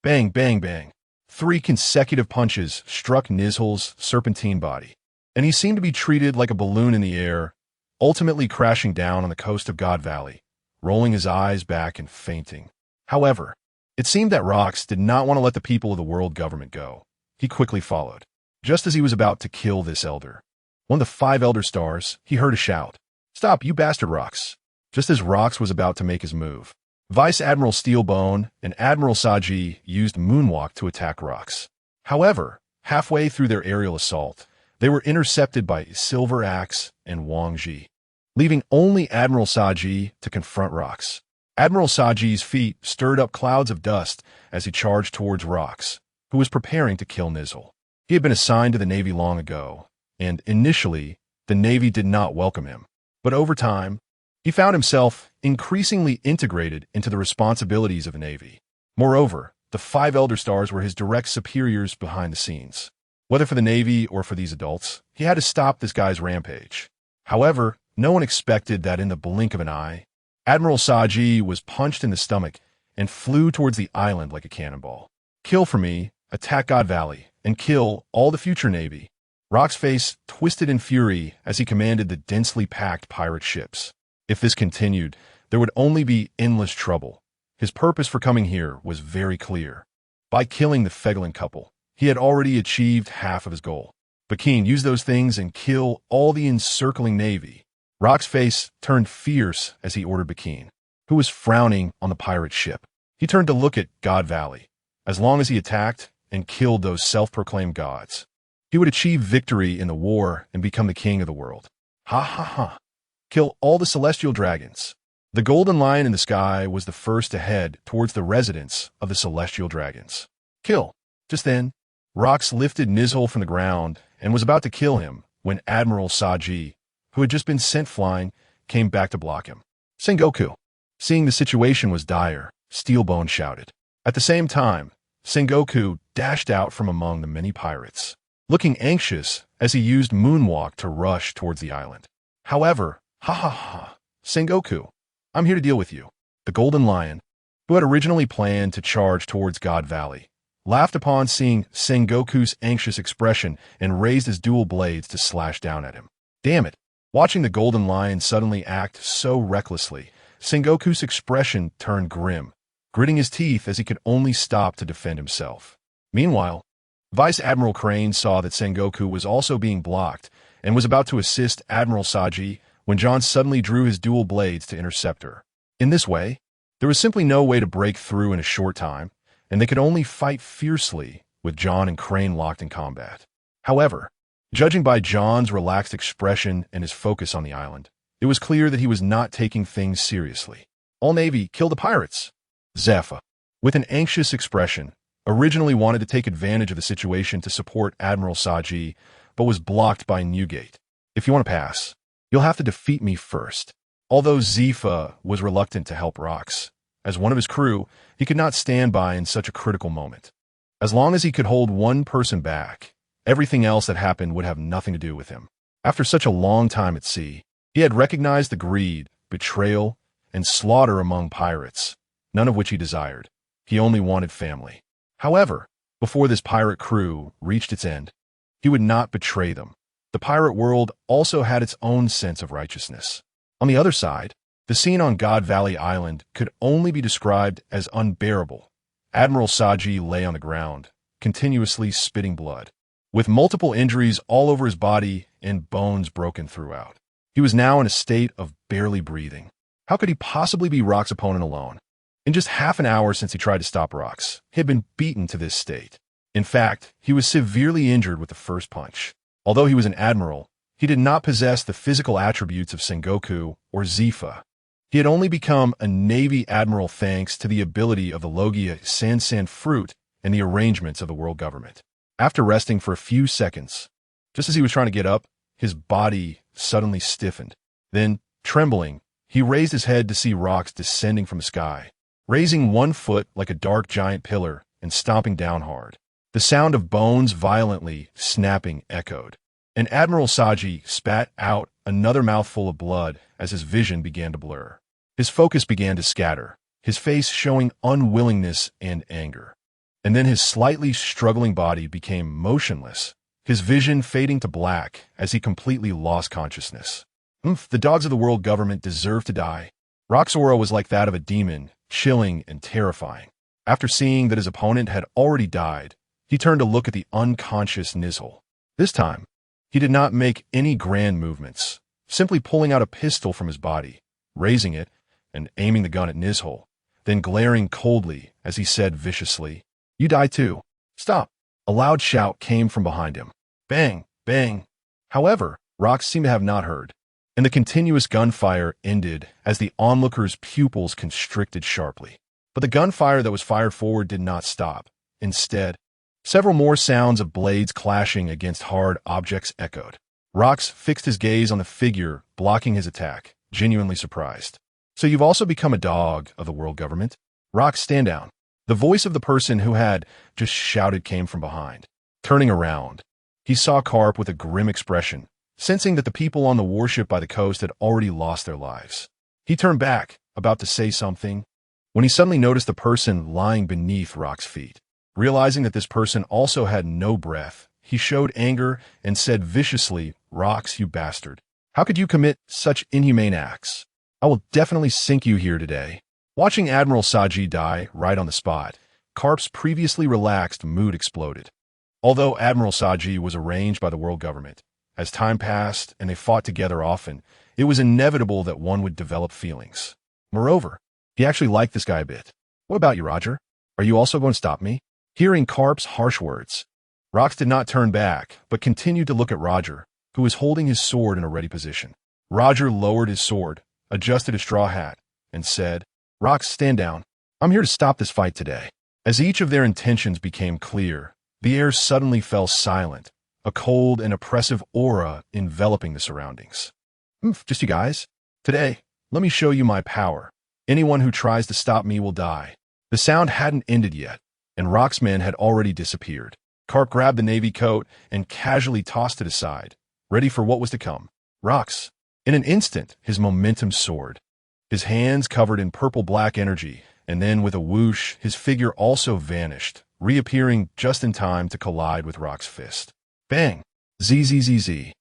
Bang, bang, bang. 3 consecutive punches struck Nizhol's serpentine body, and he seemed to be treated like a balloon in the air, ultimately crashing down on the coast of God Valley, rolling his eyes back and fainting. However, it seemed that Rox did not want to let the people of the world government go. He quickly followed. Just as he was about to kill this elder, one of the 5 elder stars, he heard a shout. "Stop, you bastard, Rox!" Just as Rox was about to make his move, Vice Admiral Steelbone and Admiral Saji used Moonwalk to attack Rox. However, halfway through their aerial assault, they were intercepted by Silver Axe and Wang Ji, leaving only Admiral Saji to confront Rox. Admiral Saji's feet stirred up clouds of dust as he charged towards Rox, who was preparing to kill Nizhol. He had been assigned to the Navy long ago, and initially, the Navy did not welcome him. But over time, he found himself increasingly integrated into the responsibilities of the Navy. Moreover, the 5 Elder Stars were his direct superiors behind the scenes. Whether for the Navy or for these adults, he had to stop this guy's rampage. However, no one expected that in the blink of an eye, Admiral Saji was punched in the stomach and flew towards the island like a cannonball. "Kill for me, attack God Valley, and kill all the future Navy." Rock's face twisted in fury as he commanded the densely packed pirate ships. If this continued, there would only be endless trouble. His purpose for coming here was very clear. By killing the Feglin couple, he had already achieved half of his goal. Bakeen, use those things and kill all the encircling Navy. Rock's face turned fierce as he ordered Bakeen, who was frowning on the pirate ship. He turned to look at God Valley. As long as he attacked and killed those self-proclaimed gods, he would achieve victory in the war and become the king of the world. Ha ha ha. Kill all the celestial dragons. The golden lion in the sky was the first to head towards the residence of the celestial dragons. Kill. Just then, Rox lifted Nizhol from the ground and was about to kill him when Admiral Saji, who had just been sent flying, came back to block him. Sengoku. Seeing the situation was dire, Steelbone shouted. At the same time, Sengoku dashed out from among the many pirates, looking anxious as he used Moonwalk to rush towards the island. However, ha ha ha, Sengoku, I'm here to deal with you. The Golden Lion, who had originally planned to charge towards God Valley, laughed upon seeing Sengoku's anxious expression and raised his dual blades to slash down at him. Damn it! Watching the Golden Lion suddenly act so recklessly, Sengoku's expression turned grim, gritting his teeth as he could only stop to defend himself. Meanwhile, Vice Admiral Crane saw that Sengoku was also being blocked and was about to assist Admiral Saji when John suddenly drew his dual blades to intercept her. In this way, there was simply no way to break through in a short time, and they could only fight fiercely with John and Crane locked in combat. However, judging by John's relaxed expression and his focus on the island, it was clear that he was not taking things seriously. All Navy, kill the pirates! Zepha, with an anxious expression, originally wanted to take advantage of the situation to support Admiral Saji, but was blocked by Newgate. If you want to pass, you'll have to defeat me first. Although Zepha was reluctant to help Rox, as one of his crew, he could not stand by in such a critical moment. As long as he could hold one person back, everything else that happened would have nothing to do with him. After such a long time at sea, he had recognized the greed, betrayal, and slaughter among pirates, none of which he desired. He only wanted family. However, before this pirate crew reached its end, he would not betray them. The pirate world also had its own sense of righteousness. On the other side, the scene on God Valley Island could only be described as unbearable. Admiral Saji lay on the ground, continuously spitting blood, with multiple injuries all over his body and bones broken throughout. He was now in a state of barely breathing. How could he possibly be Rock's opponent alone? In just half an hour since he tried to stop Rox, he had been beaten to this state. In fact, he was severely injured with the first punch. Although he was an admiral, he did not possess the physical attributes of Sengoku or Zifa. He had only become a Navy admiral thanks to the ability of the Logia Sansan fruit and the arrangements of the world government. After resting for a few seconds, just as he was trying to get up, his body suddenly stiffened. Then, trembling, he raised his head to see rocks descending from the sky, raising one foot like a dark giant pillar and stomping down hard. The sound of bones violently snapping echoed, and Admiral Saji spat out another mouthful of blood as his vision began to blur. His focus began to scatter, his face showing unwillingness and anger. And then his slightly struggling body became motionless, his vision fading to black as he completely lost consciousness. The dogs of the world government deserve to die. Rock's aura was like that of a demon, chilling and terrifying. After seeing that his opponent had already died, he turned to look at the unconscious Nizhal. This time, he did not make any grand movements, simply pulling out a pistol from his body, raising it, and aiming the gun at Nizhal, then glaring coldly as he said viciously, "You die too. Stop." A loud shout came from behind him. Bang, bang. However, Rock seemed to have not heard, and the continuous gunfire ended as the onlooker's pupils constricted sharply. But the gunfire that was fired forward did not stop. Instead, several more sounds of blades clashing against hard objects echoed. Rox fixed his gaze on the figure blocking his attack, genuinely surprised. "So you've also become a dog of the world government?" "Rox, stand down." The voice of the person who had just shouted came from behind. Turning around, he saw Carp with a grim expression, sensing that the people on the warship by the coast had already lost their lives. He turned back, about to say something, when he suddenly noticed the person lying beneath Rock's feet. Realizing that this person also had no breath, he showed anger and said viciously, "Rox, you bastard. How could you commit such inhumane acts? I will definitely sink you here today." Watching Admiral Saji die right on the spot, Carp's previously relaxed mood exploded. Although Admiral Saji was arranged by the world government, as time passed and they fought together often, it was inevitable that one would develop feelings. Moreover, he actually liked this guy a bit. "What about you, Roger? Are you also going to stop me?" Hearing Carp's harsh words, Rox did not turn back, but continued to look at Roger, who was holding his sword in a ready position. Roger lowered his sword, adjusted a straw hat, and said, "Rox, stand down. I'm here to stop this fight today." As each of their intentions became clear, the air suddenly fell silent, a cold and oppressive aura enveloping the surroundings. Just you guys. Today, let me show you my power. Anyone who tries to stop me will die." The sound hadn't ended yet, and Rock's men had already disappeared. Carp grabbed the navy coat and casually tossed it aside, ready for what was to come. Rox. In an instant, his momentum soared. His hands covered in purple-black energy, and then with a whoosh, his figure also vanished, reappearing just in time to collide with Rock's fist. Bang! Zzz.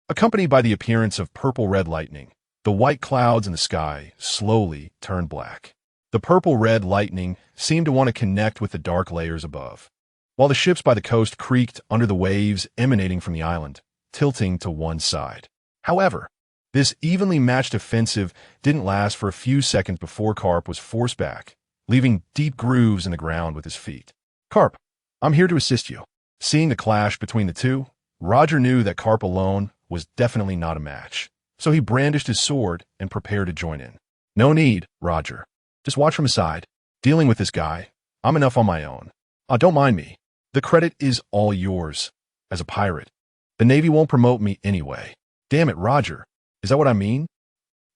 Accompanied by the appearance of purple-red lightning, the white clouds in the sky slowly turned black. The purple-red lightning seemed to want to connect with the dark layers above, while the ships by the coast creaked under the waves emanating from the island, tilting to one side. However, this evenly matched offensive didn't last for a few seconds before Carp was forced back, leaving deep grooves in the ground with his feet. "Carp, I'm here to assist you." Seeing the clash between the two, Roger knew that Carp alone was definitely not a match, so he brandished his sword and prepared to join in. "No need, Roger. Just watch from aside. Dealing with this guy, I'm enough on my own. Don't mind me. The credit is all yours. As a pirate, the Navy won't promote me anyway." "Damn it, Roger. Is that what I mean?"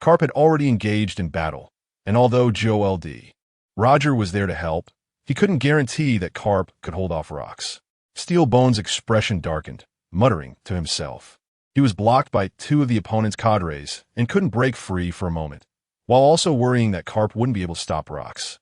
Carp had already engaged in battle, and although Roger was there to help, he couldn't guarantee that Carp could hold off Rox. Steelbone's expression darkened, muttering to himself. He was blocked by two of the opponent's cadres and couldn't break free for a moment, while also worrying that Carp wouldn't be able to stop Rox.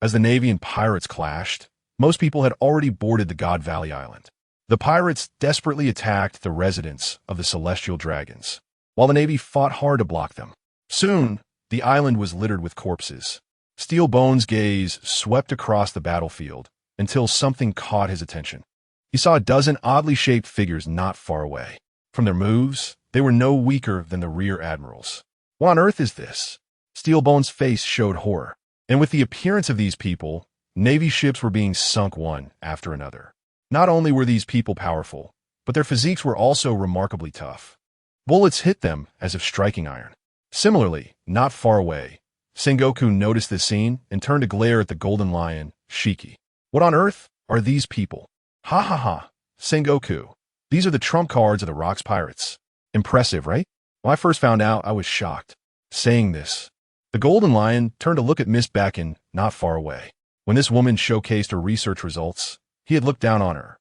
As the Navy and pirates clashed, most people had already boarded the God Valley Island. The pirates desperately attacked the residents of the Celestial Dragons, while the Navy fought hard to block them. Soon, the island was littered with corpses. Steelbone's gaze swept across the battlefield until something caught his attention. He saw a dozen oddly shaped figures not far away. From their moves, they were no weaker than the rear admirals. What on earth is this? Steelbone's face showed horror. And with the appearance of these people, Navy ships were being sunk one after another. Not only were these people powerful, but their physiques were also remarkably tough. Bullets hit them as if striking iron. Similarly, not far away, Sengoku noticed this scene and turned to glare at the Golden Lion, Shiki. What on earth are these people? Ha ha ha, Sengoku. These are the trump cards of the Rocks Pirates. Impressive, right? When I first found out, I was shocked. Saying this, the Golden Lion turned to look at Miss Bakken not far away. When this woman showcased her research results, he had looked down on her.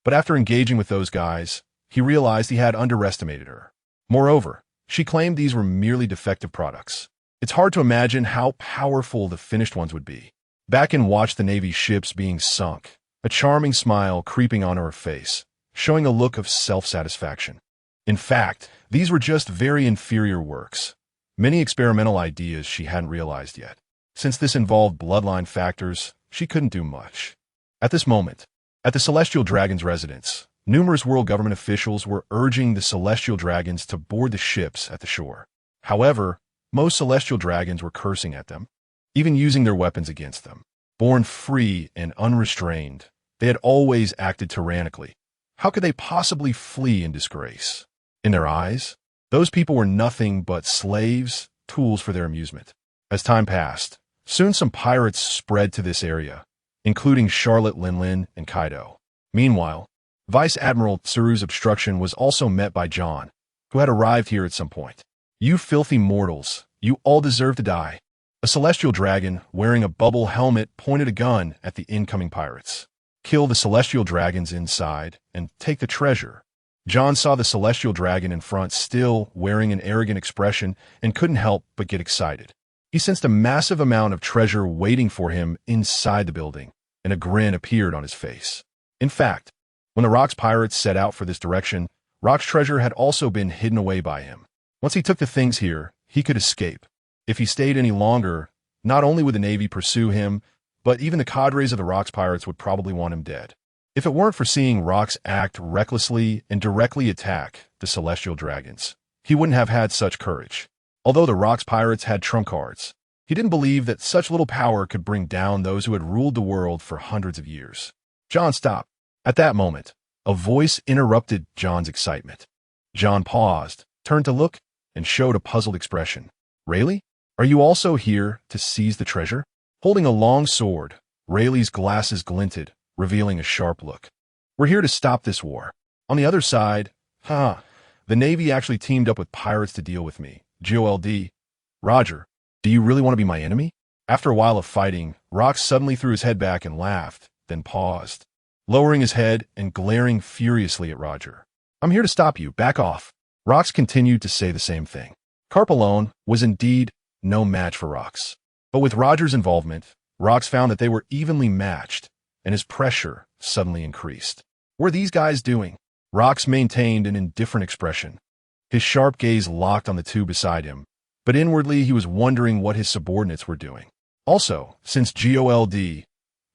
But after engaging with those guys, he realized he had underestimated her. Moreover, she claimed these were merely defective products. It's hard to imagine how powerful the finished ones would be. Bakken watched the Navy's ships being sunk, a charming smile creeping onto her face, showing a look of self-satisfaction. In fact, these were just very inferior works. Many experimental ideas she hadn't realized yet. Since this involved bloodline factors, she couldn't do much. At this moment, at the Celestial Dragon's residence, numerous world government officials were urging the Celestial Dragons to board the ships at the shore. However, most Celestial Dragons were cursing at them, even using their weapons against them. Born free and unrestrained, they had always acted tyrannically. How could they possibly flee in disgrace? In their eyes, those people were nothing but slaves, tools for their amusement. As time passed, soon some pirates spread to this area, including Charlotte Linlin and Kaido. Meanwhile, Vice Admiral Tsuru's obstruction was also met by John, who had arrived here at some point. You filthy mortals, you all deserve to die. A Celestial Dragon wearing a bubble helmet pointed a gun at the incoming pirates. Kill the Celestial Dragons inside and take the treasure. John saw the Celestial Dragon in front still wearing an arrogant expression and couldn't help but get excited. He sensed a massive amount of treasure waiting for him inside the building, and a grin appeared on his face. In fact, when the Rocks Pirates set out for this direction, Rock's treasure had also been hidden away by him. Once he took the things here, he could escape. If he stayed any longer, not only would the Navy pursue him, but even the cadres of the Rocks Pirates would probably want him dead. If it weren't for seeing Rocks act recklessly and directly attack the Celestial Dragons, he wouldn't have had such courage. Although the Rocks Pirates had trump cards, he didn't believe that such little power could bring down those who had ruled the world for hundreds of years. John stopped. At that moment, a voice interrupted John's excitement. John paused, turned to look, and showed a puzzled expression. Rayleigh, are you also here to seize the treasure? Holding a long sword, Rayleigh's glasses glinted, revealing a sharp look. We're here to stop this war. On the other side, the Navy actually teamed up with pirates to deal with me. GOLD. Roger, do you really want to be my enemy? After a while of fighting, Rox suddenly threw his head back and laughed, then paused, lowering his head and glaring furiously at Roger. I'm here to stop you. Back off. Rox continued to say the same thing. Carp alone was indeed no match for Rox. But with Roger's involvement, Rox found that they were evenly matched, and his pressure suddenly increased. What are these guys doing? Rox maintained an indifferent expression. His sharp gaze locked on the two beside him, but inwardly he was wondering what his subordinates were doing. Also, since GOLD,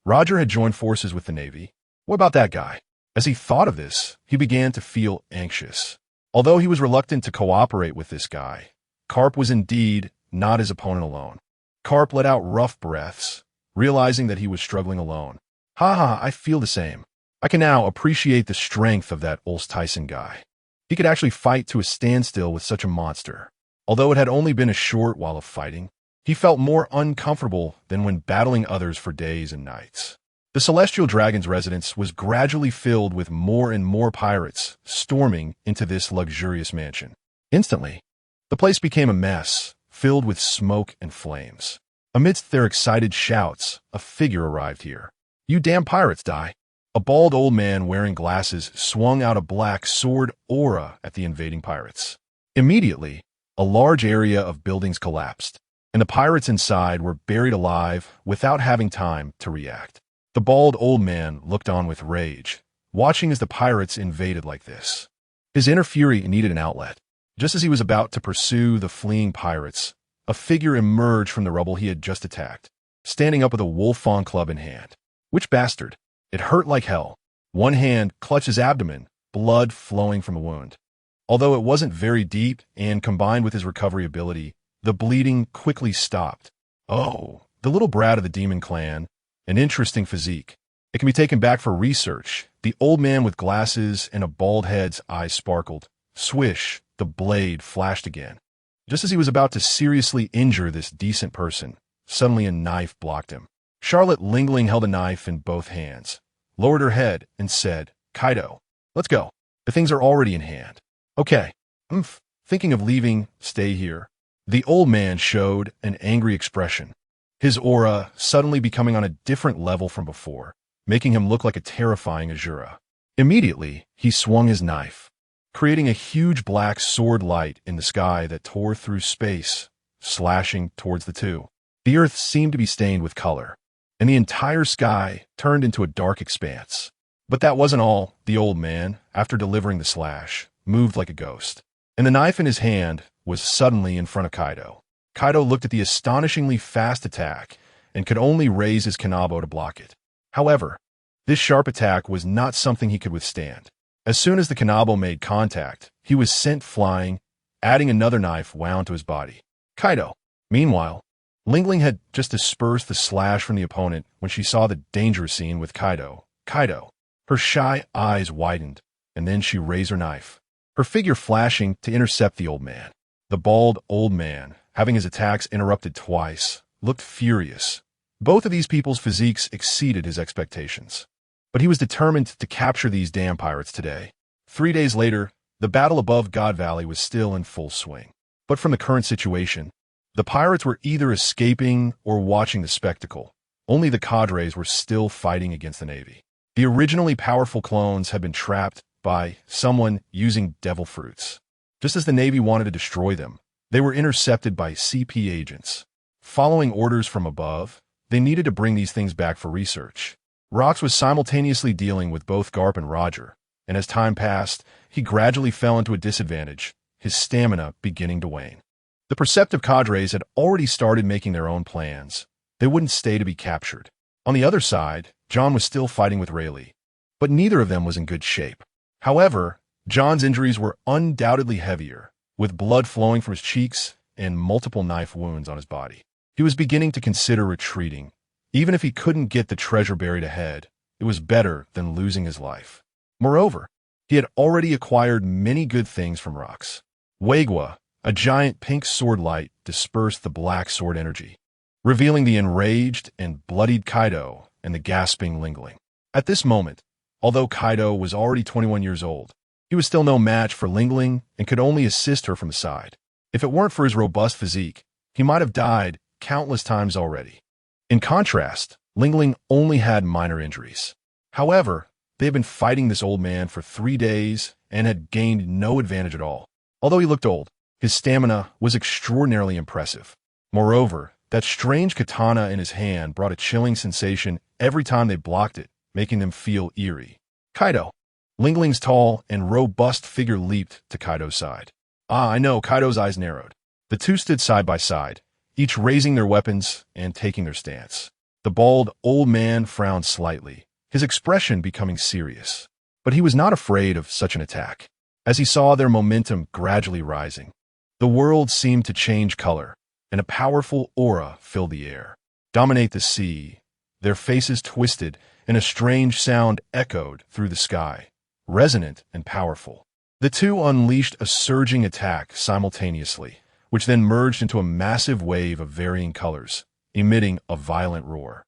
Roger had joined forces with the Navy. What about that guy? As he thought of this, he began to feel anxious. Although he was reluctant to cooperate with this guy, Carp was indeed not his opponent alone. Carp let out rough breaths, realizing that he was struggling alone. I feel the same. I can now appreciate the strength of that Aurs Tisen guy. He could actually fight to a standstill with such a monster. Although it had only been a short while of fighting, he felt more uncomfortable than when battling others for days and nights. The Celestial Dragon's residence was gradually filled with more and more pirates storming into this luxurious mansion. Instantly, the place became a mess, filled with smoke and flames. Amidst their excited shouts, a figure arrived here. You damn pirates, die! A bald old man wearing glasses swung out a black sword aura at the invading pirates. Immediately, a large area of buildings collapsed. and the pirates inside were buried alive without having time to react. The bald old man looked on with rage, watching as the pirates invaded like this. His inner fury needed an outlet. Just as he was about to pursue the fleeing pirates, a figure emerged from the rubble he had just attacked, standing up with a wolf-fawn club in hand. Which bastard? It hurt like hell. One hand clutched his abdomen, blood flowing from the wound. Although it wasn't very deep and combined with his recovery ability, the bleeding quickly stopped. Oh, the little brat of the demon clan, an interesting physique. It can be taken back for research. The old man with glasses and a bald head's eyes sparkled. Swish, the blade flashed again. Just as he was about to seriously injure this decent person, suddenly a knife blocked him. Charlotte Lingling held a knife in both hands, lowered her head, and said, "Kaido, let's go. The things are already in hand." "Okay, I'm thinking of leaving. Stay here." The old man showed an angry expression, his aura suddenly becoming on a different level from before, making him look like a terrifying Azura. Immediately, he swung his knife, creating a huge black sword light in the sky that tore through space, slashing towards the two. The earth seemed to be stained with color, and the entire sky turned into a dark expanse. But that wasn't all. The old man, after delivering the slash, moved like a ghost, and the knife in his hand was suddenly in front of Kaido. Kaido looked at the astonishingly fast attack and could only raise his kanabo to block it. However, this sharp attack was not something he could withstand. As soon as the kanabo made contact, he was sent flying, adding another knife wound to his body. Kaido. Meanwhile, Lingling had just dispersed the slash from the opponent when she saw the dangerous scene with Kaido. Kaido. Her shy eyes widened, and then she raised her knife, her figure flashing to intercept the old man. The bald old man, having his attacks interrupted twice, looked furious. Both of these people's physiques exceeded his expectations. But he was determined to capture these damn pirates today. 3 days later, the battle above God Valley was still in full swing. But from the current situation, the pirates were either escaping or watching the spectacle. Only the cadres were still fighting against the Navy. The originally powerful clones had been trapped by someone using devil fruits. Just as the Navy wanted to destroy them, they were intercepted by CP agents. Following orders from above, they needed to bring these things back for research. Rox was simultaneously dealing with both Garp and Roger, and as time passed, he gradually fell into a disadvantage, his stamina beginning to wane. The perceptive cadres had already started making their own plans. They wouldn't stay to be captured. On the other side, John was still fighting with Rayleigh, but neither of them was in good shape. However, John's injuries were undoubtedly heavier, with blood flowing from his cheeks and multiple knife wounds on his body. He was beginning to consider retreating. Even if he couldn't get the treasure buried ahead, it was better than losing his life. Moreover, he had already acquired many good things from Rox. Wagwa, a giant pink sword light, dispersed the black sword energy, revealing the enraged and bloodied Kaido and the gasping Lingling. At this moment, although Kaido was already 21 years old, he was still no match for Lingling and could only assist her from the side. If it weren't for his robust physique, he might have died countless times already. In contrast, Lingling only had minor injuries. However, they had been fighting this old man for 3 days and had gained no advantage at all. Although he looked old, his stamina was extraordinarily impressive. Moreover, that strange katana in his hand brought a chilling sensation every time they blocked it, making them feel eerie. Kaido. Lingling's tall and robust figure leaped to Kaido's side. I know, Kaido's eyes narrowed. The two stood side by side, each raising their weapons and taking their stance. The bald old man frowned slightly, his expression becoming serious. But he was not afraid of such an attack. As he saw their momentum gradually rising, the world seemed to change color, and a powerful aura filled the air. Dominate the sea. Their faces twisted, and a strange sound echoed through the sky, resonant and powerful. The two unleashed a surging attack simultaneously, which then merged into a massive wave of varying colors, emitting a violent roar.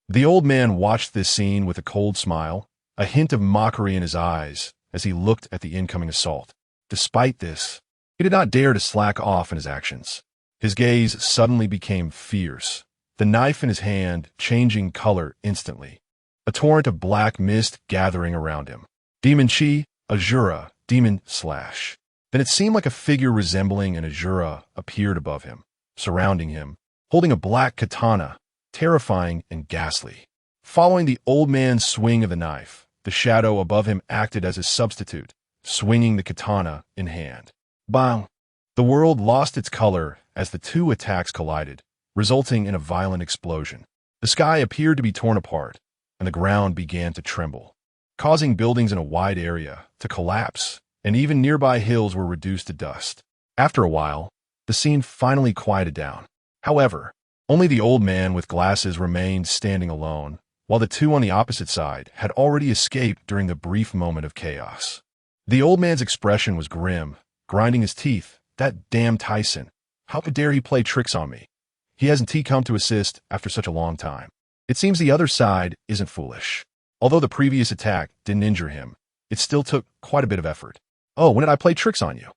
The old man watched this scene with a cold smile, a hint of mockery in his eyes as he looked at the incoming assault. Despite this, he did not dare to slack off in his actions. His gaze suddenly became fierce, the knife in his hand changing color instantly, a torrent of black mist gathering around him. Demon Chi, Azura, Demon Slash. Then it seemed like a figure resembling an Azura appeared above him, surrounding him, holding a black katana, terrifying and ghastly. Following the old man's swing of the knife, the shadow above him acted as his substitute, swinging the katana in hand. Bang! The world lost its color as the two attacks collided, resulting in a violent explosion. The sky appeared to be torn apart, and the ground began to tremble, causing buildings in a wide area to collapse, and even nearby hills were reduced to dust. After a while, the scene finally quieted down. However, only the old man with glasses remained standing alone, while the two on the opposite side had already escaped during the brief moment of chaos. The old man's expression was grim, grinding his teeth. That damn Thiesen. How dare he play tricks on me? He hasn't come to assist after such a long time. It seems the other side isn't foolish. Although the previous attack didn't injure him, it still took quite a bit of effort. Oh, when did I play tricks on you?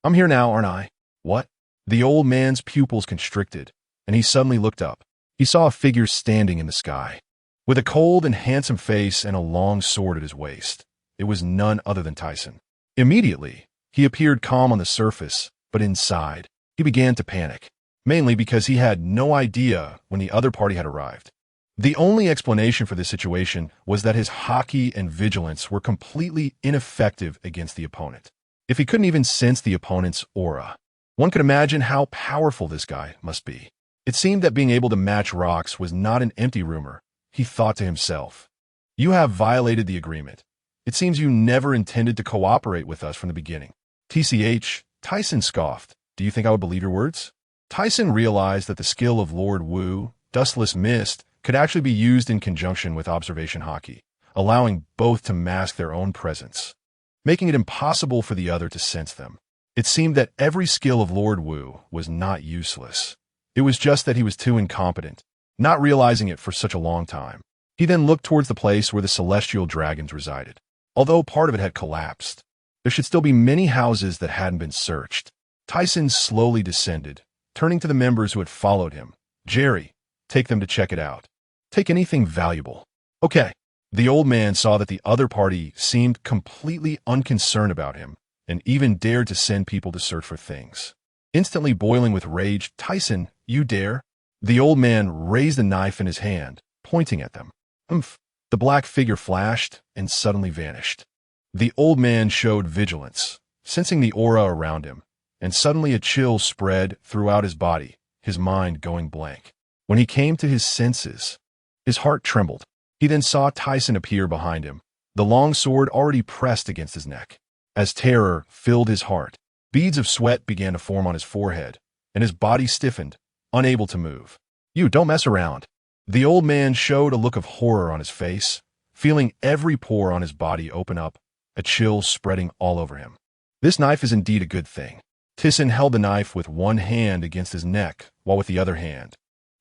I'm here now, aren't I? What? The old man's pupils constricted, and he suddenly looked up. He saw a figure standing in the sky, with a cold and handsome face and a long sword at his waist. It was none other than Thiesen. Immediately, he appeared calm on the surface, but inside, he began to panic, mainly because he had no idea when the other party had arrived. The only explanation for this situation was that his haki and vigilance were completely ineffective against the opponent. If he couldn't even sense the opponent's aura, one could imagine how powerful this guy must be. It seemed that being able to match rocks was not an empty rumor. He thought to himself, "You have violated the agreement. It seems you never intended to cooperate with us from the beginning." TCH, Thiesen scoffed. "Do you think I would believe your words?" Thiesen realized that the skill of Lord Wu, Dustless Mist, could actually be used in conjunction with observation haki, allowing both to mask their own presence, making it impossible for the other to sense them. It seemed that every skill of Lord Wu was not useless. It was just that he was too incompetent, not realizing it for such a long time. He then looked towards the place where the celestial dragons resided. Although part of it had collapsed, there should still be many houses that hadn't been searched. Thiesen slowly descended, turning to the members who had followed him. "Jerry, take them to check it out. Take anything valuable." "Okay." The old man saw that the other party seemed completely unconcerned about him, and even dared to send people to search for things. Instantly boiling with rage, "Thiesen, you dare?" The old man raised a knife in his hand, pointing at them. "Umph." The black figure flashed and suddenly vanished. The old man showed vigilance, sensing the aura around him, and suddenly a chill spread throughout his body, his mind going blank. When he came to his senses, his heart trembled. He then saw Thiesen appear behind him, the long sword already pressed against his neck. As terror filled his heart, beads of sweat began to form on his forehead, and his body stiffened, unable to move. "You don't mess around." The old man showed a look of horror on his face, feeling every pore on his body open up, a chill spreading all over him. This knife is indeed a good thing. Thiesen held the knife with one hand against his neck, while with the other hand,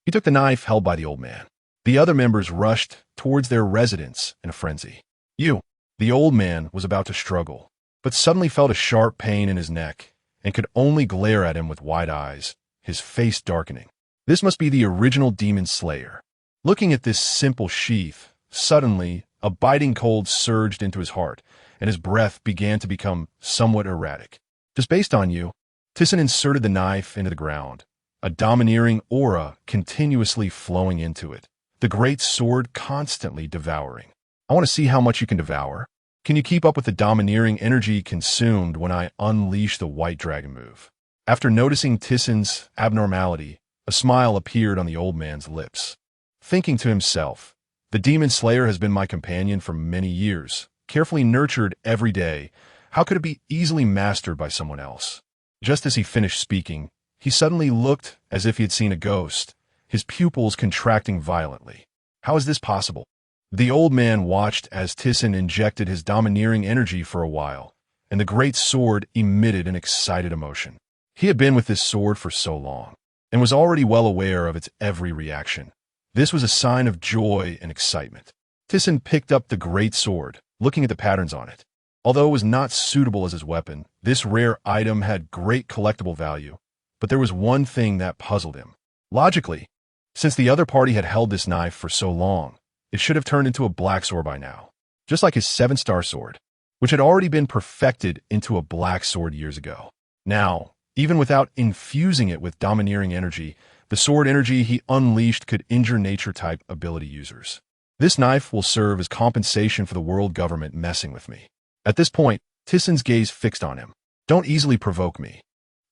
he took the knife held by the old man. The other members rushed towards their residence in a frenzy. "You!" The old man was about to struggle, but suddenly felt a sharp pain in his neck, and could only glare at him with wide eyes, his face darkening. This must be the original demon slayer. Looking at this simple sheath, suddenly a biting cold surged into his heart, and his breath began to become somewhat erratic. "Just based on you." Thiesen inserted the knife into the ground, a domineering aura continuously flowing into it, the great sword constantly devouring. "I want to see how much you can devour. Can you keep up with the domineering energy consumed when I unleash the white dragon move?" After noticing Thiesen's abnormality, a smile appeared on the old man's lips. Thinking to himself, "The demon slayer has been my companion for many years, carefully nurtured every day. How could it be easily mastered by someone else?" Just as he finished speaking, he suddenly looked as if he had seen a ghost, his pupils contracting violently. How is this possible? The old man watched as Thiesen injected his domineering energy for a while, and the great sword emitted an excited emotion. He had been with this sword for so long, and was already well aware of its every reaction. This was a sign of joy and excitement. Thiesen picked up the great sword, looking at the patterns on it. Although it was not suitable as his weapon, this rare item had great collectible value, but there was one thing that puzzled him. Logically, since the other party had held this knife for so long, it should have turned into a black sword by now, just like his 7-star sword, which had already been perfected into a black sword years ago. Now, even without infusing it with domineering energy, The sword energy he unleashed could injure nature-type ability users. This knife will serve as compensation for the world government messing with me. At this point, Thiesen's gaze fixed on him. Don't easily provoke me.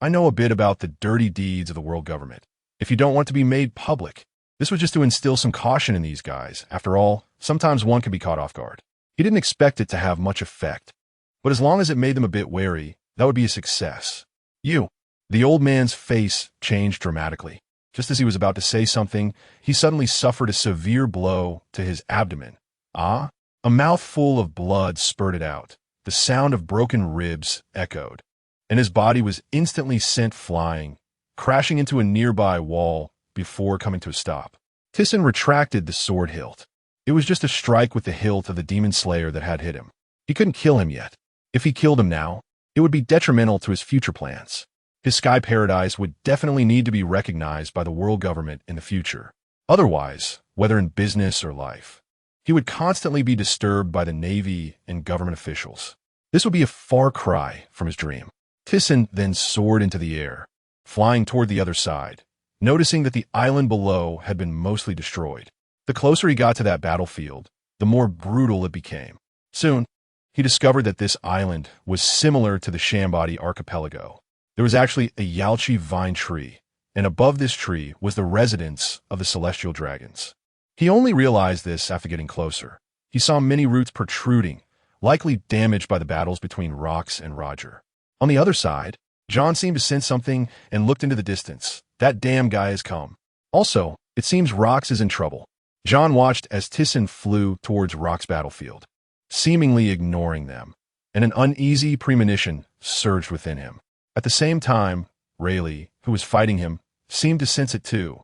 I know a bit about the dirty deeds of the world government. If you don't want to be made public, this was just to instill some caution in these guys. After all, sometimes one can be caught off guard. He didn't expect it to have much effect, but as long as it made them a bit wary, that would be a success. You. The old man's face changed dramatically. Just as he was about to say something, he suddenly suffered a severe blow to his abdomen. Ah? A mouthful of blood spurted out. The sound of broken ribs echoed, and his body was instantly sent flying, crashing into a nearby wall before coming to a stop. Thiesen retracted the sword hilt. It was just a strike with the hilt of the demon slayer that had hit him. He couldn't kill him yet. If he killed him now, it would be detrimental to his future plans. His sky paradise would definitely need to be recognized by the world government in the future. Otherwise, whether in business or life, he would constantly be disturbed by the Navy and government officials. This would be a far cry from his dream. Thiesen then soared into the air, flying toward the other side, noticing that the island below had been mostly destroyed. The closer he got to that battlefield, the more brutal it became. Soon, he discovered that this island was similar to the Shambody archipelago. There was actually a Yalchi vine tree, and above this tree was the residence of the celestial dragons. He only realized this after getting closer. He saw many roots protruding, likely damaged by the battles between Rox and Roger. On the other side, John seemed to sense something and looked into the distance. That damn guy has come. Also, it seems Rox is in trouble. John watched as Thiesen flew towards Rox's battlefield, seemingly ignoring them, and an uneasy premonition surged within him. At the same time, Rayleigh, who was fighting him, seemed to sense it too.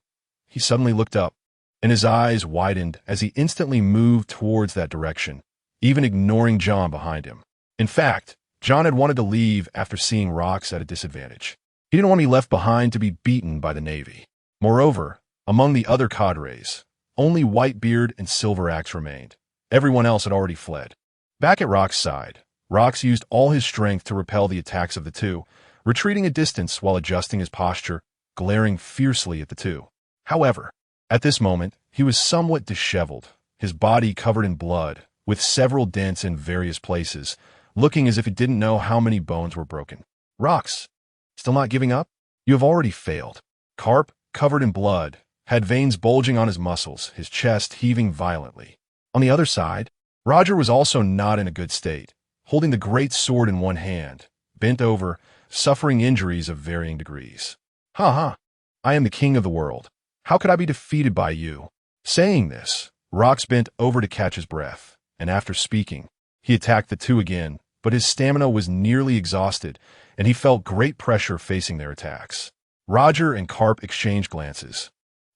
He suddenly looked up, and his eyes widened as he instantly moved towards that direction, even ignoring John behind him. In fact, John had wanted to leave after seeing Rox at a disadvantage. He didn't want to be left behind to be beaten by the Navy. Moreover, among the other cadres, only Whitebeard and Silver Axe remained. Everyone else had already fled. Back at Rox's side, Rox used all his strength to repel the attacks of the two, retreating a distance while adjusting his posture, glaring fiercely at the two. However, at this moment, he was somewhat disheveled, his body covered in blood, with several dents in various places, looking as if he didn't know how many bones were broken. Rox, still not giving up? You have already failed. Carp, covered in blood, had veins bulging on his muscles, his chest heaving violently. On the other side, Roger was also not in a good state, holding the great sword in one hand, bent over, suffering injuries of varying degrees. Ha! I am the king of the world. How could I be defeated by you? Saying this, Rox bent over to catch his breath, and after speaking, he attacked the two again, but his stamina was nearly exhausted, and he felt great pressure facing their attacks. Roger and Carp exchanged glances,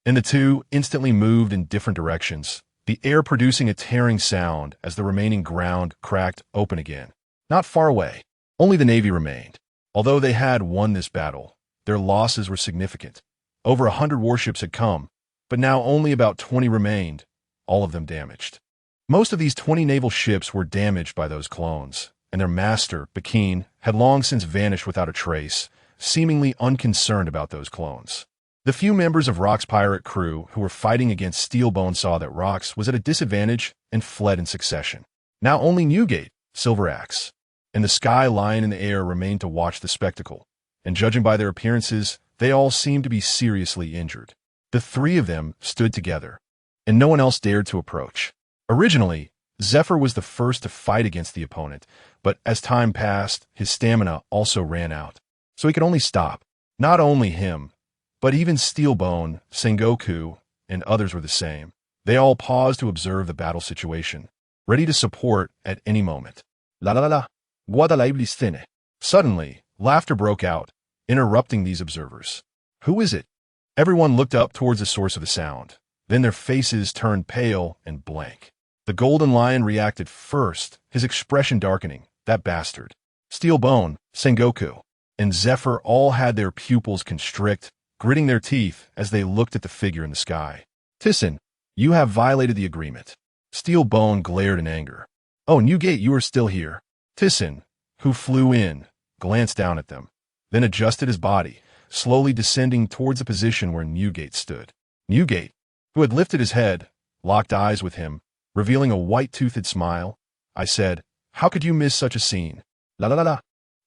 and the two instantly moved in different directions, the air producing a tearing sound as the remaining ground cracked open again. Not far away, only the Navy remained. Although they had won this battle, their losses were significant. Over 100 warships had come, but now only about 20 remained, all of them damaged. Most of these 20 naval ships were damaged by those clones, and their master, Bakeen, had long since vanished without a trace, seemingly unconcerned about those clones. The few members of Rox's pirate crew who were fighting against Steelbone saw that Rox was at a disadvantage and fled in succession. Now only Newgate, Silver Axe, and the Sky Lion in the air remained to watch the spectacle, and judging by their appearances, they all seemed to be seriously injured. The three of them stood together, and no one else dared to approach. Originally, Zephyr was the first to fight against the opponent, but as time passed, his stamina also ran out, so he could only stop. Not only him, but even Steelbone, Sengoku, and others were the same. They all paused to observe the battle situation, ready to support at any moment. La la la la, guadalaiblisthene. Suddenly, laughter broke out, interrupting these observers. Who is it? Everyone looked up towards the source of the sound. Then their faces turned pale and blank. The Golden Lion reacted first, his expression darkening. That bastard. Steelbone, Sengoku, and Zephyr all had their pupils constrict, gritting their teeth as they looked at the figure in the sky. Thiesen, you have violated the agreement. Steelbone glared in anger. Oh, Newgate, you are still here. Thiesen, who flew in, glanced down at them, then adjusted his body, slowly descending towards the position where Newgate stood. Newgate, who had lifted his head, locked eyes with him, revealing a white-toothed smile. I said, "How could you miss such a scene? La la la la.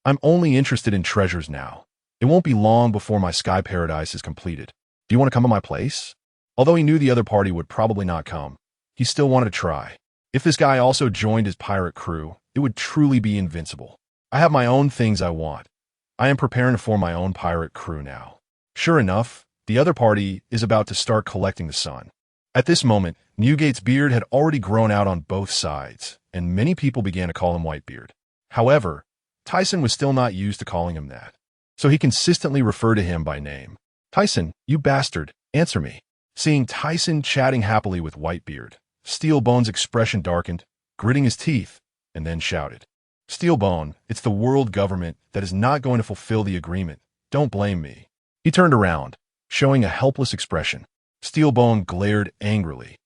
I'm only interested in treasures now. It won't be long before my sky paradise is completed. Do you want to come to my place?" Although he knew the other party would probably not come, he still wanted to try. If this guy also joined his pirate crew, it would truly be invincible. I have my own things I want. I am preparing to form my own pirate crew now. Sure enough, the other party is about to start collecting the sun. At this moment, Newgate's beard had already grown out on both sides, and many people began to call him Whitebeard. However, Thiesen was still not used to calling him that, so he consistently referred to him by name. "Thiesen, you bastard, answer me." Seeing Thiesen chatting happily with Whitebeard, Steelbone's expression darkened, gritting his teeth, and then shouted, "Steelbone, it's the world government that is not going to fulfill the agreement. Don't blame me." He turned around, showing a helpless expression. Steelbone glared angrily,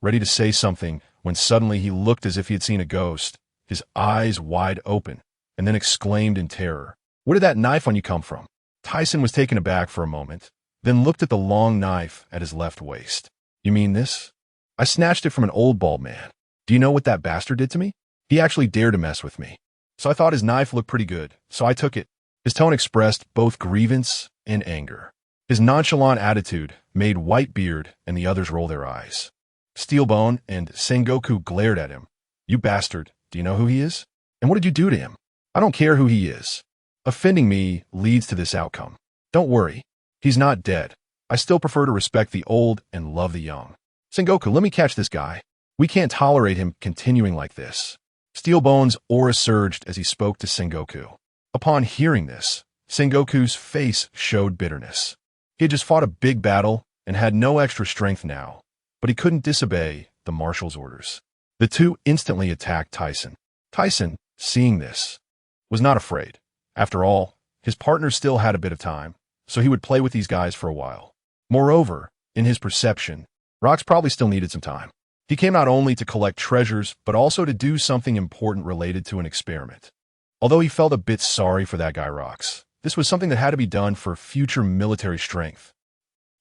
ready to say something, when suddenly he looked as if he had seen a ghost, his eyes wide open, and then exclaimed in terror, "Where did that knife on you come from?" Thiesen was taken aback for a moment, then looked at the long knife at his left waist. "You mean this? I snatched it from an old bald man. Do you know what that bastard did to me? He actually dared to mess with me. So I thought his knife looked pretty good, so I took it." His tone expressed both grievance and anger. His nonchalant attitude made Whitebeard and the others roll their eyes. Steelbone and Sengoku glared at him. "You bastard, do you know who he is? And what did you do to him?" "I don't care who he is. Offending me leads to this outcome. Don't worry, he's not dead. I still prefer to respect the old and love the young. Sengoku, let me catch this guy. We can't tolerate him continuing like this." Steelbone's aura surged as he spoke to Sengoku. Upon hearing this, Sengoku's face showed bitterness. He had just fought a big battle and had no extra strength now, but he couldn't disobey the marshal's orders. The two instantly attacked Thiesen. Thiesen, seeing this, was not afraid. After all, his partner still had a bit of time, so he would play with these guys for a while. Moreover, in his perception, Rox probably still needed some time. He came not only to collect treasures, but also to do something important related to an experiment. Although he felt a bit sorry for that guy Rox, this was something that had to be done for future military strength.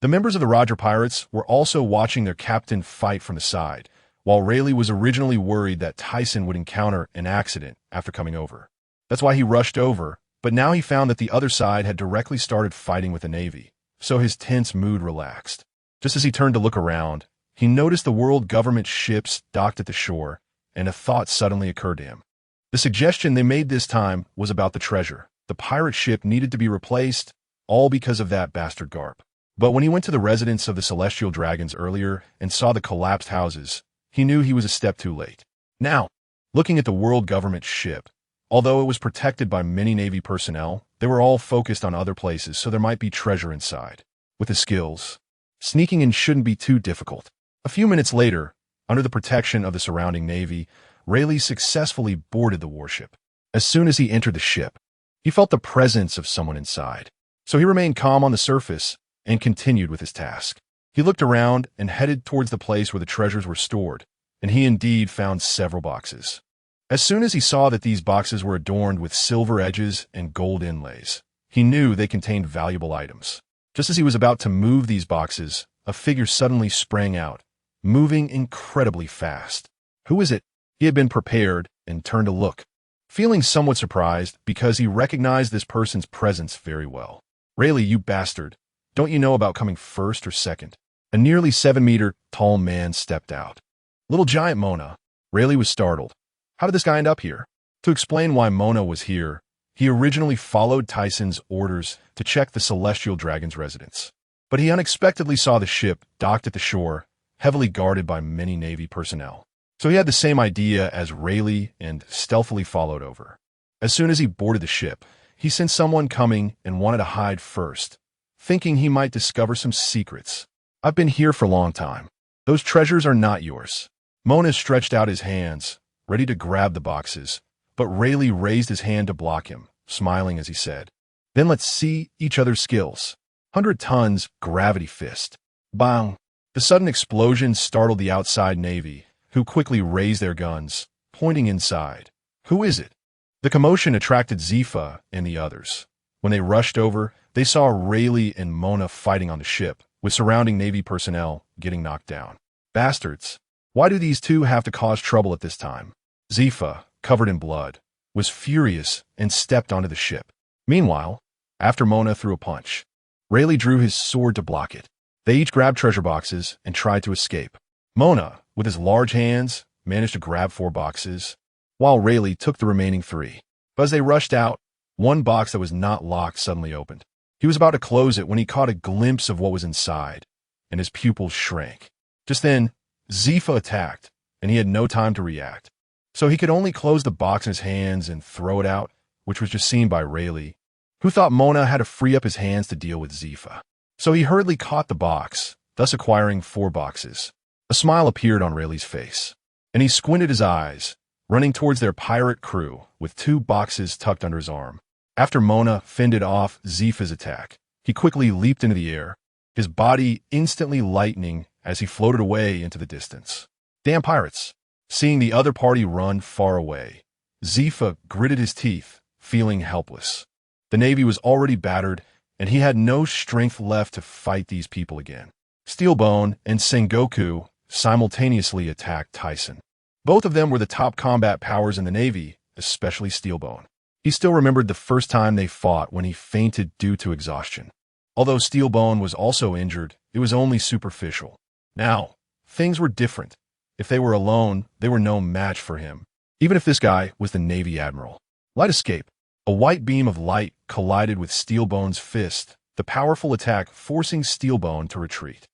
The members of the Roger Pirates were also watching their captain fight from the side, while Rayleigh was originally worried that Thiesen would encounter an accident after coming over. That's why he rushed over, but now he found that the other side had directly started fighting with the Navy, so his tense mood relaxed. Just as he turned to look around, he noticed the world government ships docked at the shore, and a thought suddenly occurred to him. The suggestion they made this time was about the treasure. The pirate ship needed to be replaced, all because of that bastard Garp. But when he went to the residence of the Celestial Dragons earlier and saw the collapsed houses, he knew he was a step too late. Now, looking at the world government ship, although it was protected by many Navy personnel, they were all focused on other places, so there might be treasure inside. With his skills, sneaking in shouldn't be too difficult. A few minutes later, under the protection of the surrounding Navy, Rayleigh successfully boarded the warship. As soon as he entered the ship, he felt the presence of someone inside, so he remained calm on the surface and continued with his task. He looked around and headed towards the place where the treasures were stored, and he indeed found several boxes. As soon as he saw that these boxes were adorned with silver edges and gold inlays, he knew they contained valuable items. Just as he was about to move these boxes, a figure suddenly sprang out, moving incredibly fast. Who is it? He had been prepared and turned to look, feeling somewhat surprised because he recognized this person's presence very well. "Rayleigh, you bastard. Don't you know about coming first or second?" A nearly 7-meter tall man stepped out. Little giant Mona. Rayleigh was startled. How did this guy end up here? To explain why Mona was here, he originally followed Thiesen's orders to check the Celestial Dragon's residence. But he unexpectedly saw the ship docked at the shore, heavily guarded by many Navy personnel. So he had the same idea as Rayleigh and stealthily followed over. As soon as he boarded the ship, he sensed someone coming and wanted to hide first, thinking he might discover some secrets. "I've been here for a long time. Those treasures are not yours." Mona stretched out his hands, ready to grab the boxes, but Rayleigh raised his hand to block him, smiling as he said, "Then let's see each other's skills. 100 tons gravity fist." Bang! The sudden explosion startled the outside Navy, who quickly raised their guns, pointing inside. "Who is it?" The commotion attracted Zifa and the others. When they rushed over, they saw Rayleigh and Mona fighting on the ship, with surrounding Navy personnel getting knocked down. Bastards. Why do these two have to cause trouble at this time? Zifa, covered in blood, was furious and stepped onto the ship. Meanwhile, after Mona threw a punch, Rayleigh drew his sword to block it. They each grabbed treasure boxes and tried to escape. Mona, with his large hands, managed to grab 4 boxes, while Rayleigh took the remaining 3. But as they rushed out, one box that was not locked suddenly opened. He was about to close it when he caught a glimpse of what was inside, and his pupils shrank. Just then, Zifa attacked, and he had no time to react. So he could only close the box in his hands and throw it out, which was just seen by Rayleigh, who thought Mona had to free up his hands to deal with Zifa. So he hurriedly caught the box, thus acquiring 4 boxes. A smile appeared on Rayleigh's face, and he squinted his eyes, running towards their pirate crew with 2 boxes tucked under his arm. After Mona fended off Zifa's attack, he quickly leaped into the air, his body instantly lightening as he floated away into the distance. Damn pirates! Seeing the other party run far away, Zifa gritted his teeth, feeling helpless. The Navy was already battered, and he had no strength left to fight these people again. Steelbone and Sengoku simultaneously attacked Thiesen. Both of them were the top combat powers in the Navy, especially Steelbone. He still remembered the first time they fought when he fainted due to exhaustion. Although Steelbone was also injured, it was only superficial. Now, things were different. If they were alone, they were no match for him, even if this guy was the Navy Admiral. Light escape. A white beam of light collided with Steelbone's fist, the powerful attack forcing Steelbone to retreat.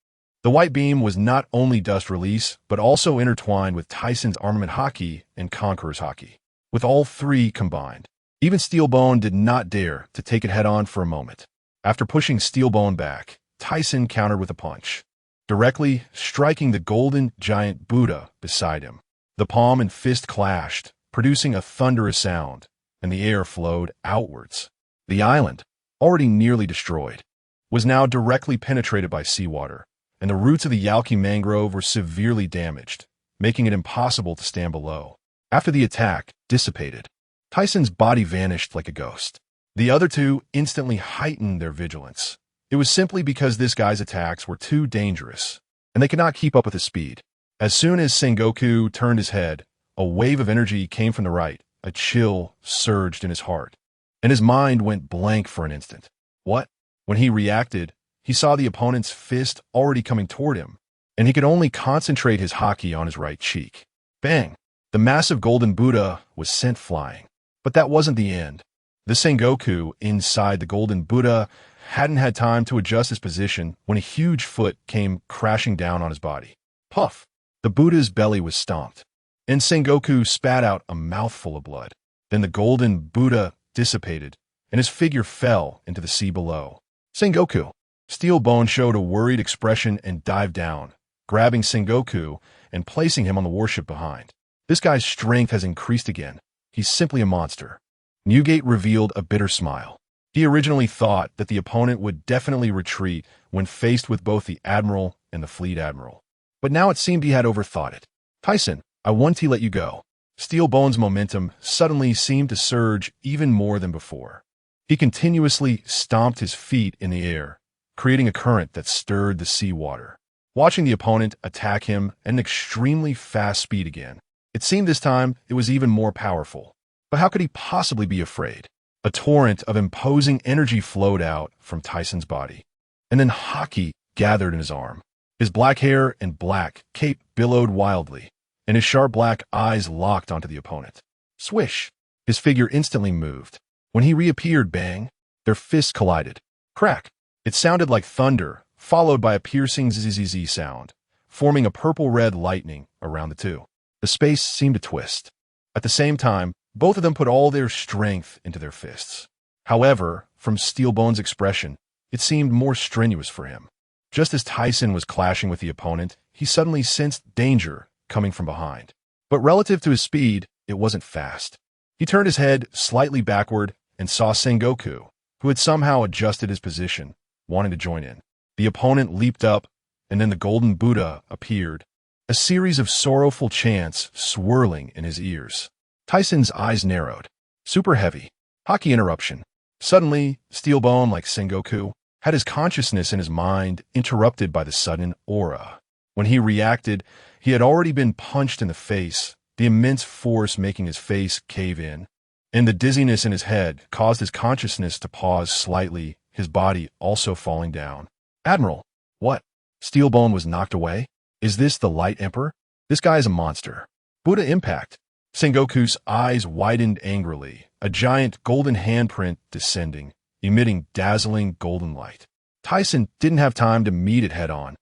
The white beam was not only dust release, but also intertwined with Thiesen's armament haki and Conqueror's haki. With all 3 combined, even Steelbone did not dare to take it head-on for a moment. After pushing Steelbone back, Thiesen countered with a punch, directly striking the golden giant Buddha beside him. The palm and fist clashed, producing a thunderous sound, and the air flowed outwards. The island, already nearly destroyed, was now directly penetrated by seawater, and the roots of the Yalki mangrove were severely damaged, making it impossible to stand below. After the attack dissipated, Thiesen's body vanished like a ghost. The other 2 instantly heightened their vigilance. It was simply because this guy's attacks were too dangerous, and they could not keep up with his speed. As soon as Sengoku turned his head, a wave of energy came from the right. A chill surged in his heart, and his mind went blank for an instant. What? When he reacted, he saw the opponent's fist already coming toward him, and he could only concentrate his haki on his right cheek. Bang! The massive golden Buddha was sent flying. But that wasn't the end. The Sengoku inside the golden Buddha hadn't had time to adjust his position when a huge foot came crashing down on his body. Puff! The Buddha's belly was stomped, and Sengoku spat out a mouthful of blood. Then the golden Buddha dissipated, and his figure fell into the sea below. Sengoku! Steelbone showed a worried expression and dived down, grabbing Sengoku and placing him on the warship behind. This guy's strength has increased again. He's simply a monster. Newgate revealed a bitter smile. He originally thought that the opponent would definitely retreat when faced with both the Admiral and the Fleet Admiral. But now it seemed he had overthought it. Thiesen, I want to let you go. Steelbone's momentum suddenly seemed to surge even more than before. He continuously stomped his feet in the air, creating a current that stirred the seawater. Watching the opponent attack him at an extremely fast speed again, it seemed this time it was even more powerful. But how could he possibly be afraid? A torrent of imposing energy flowed out from Thiesen's body, and then haki gathered in his arm. His black hair and black cape billowed wildly, and his sharp black eyes locked onto the opponent. Swish! His figure instantly moved. When he reappeared, bang! Their fists collided. Crack! It sounded like thunder, followed by a piercing zzz sound, forming a purple-red lightning around the two. The space seemed to twist. At the same time, both of them put all their strength into their fists. However, from Steelbone's expression, it seemed more strenuous for him. Just as Thiesen was clashing with the opponent, he suddenly sensed danger coming from behind. But relative to his speed, it wasn't fast. He turned his head slightly backward and saw Sengoku, who had somehow adjusted his position, wanting to join in. The opponent leaped up, and then the golden Buddha appeared, a series of sorrowful chants swirling in his ears. Thiesen's eyes narrowed. Super heavy. Haki interruption. Suddenly, Steelbone, like Sengoku, had his consciousness and his mind interrupted by the sudden aura. When he reacted, he had already been punched in the face, the immense force making his face cave in. And the dizziness in his head caused his consciousness to pause slightly, his body also falling down. Admiral, what? Steelbone was knocked away? Is this the Light Emperor? This guy is a monster. Buddha impact. Sengoku's eyes widened angrily, a giant golden handprint descending, emitting dazzling golden light. Thiesen didn't have time to meet it head-on.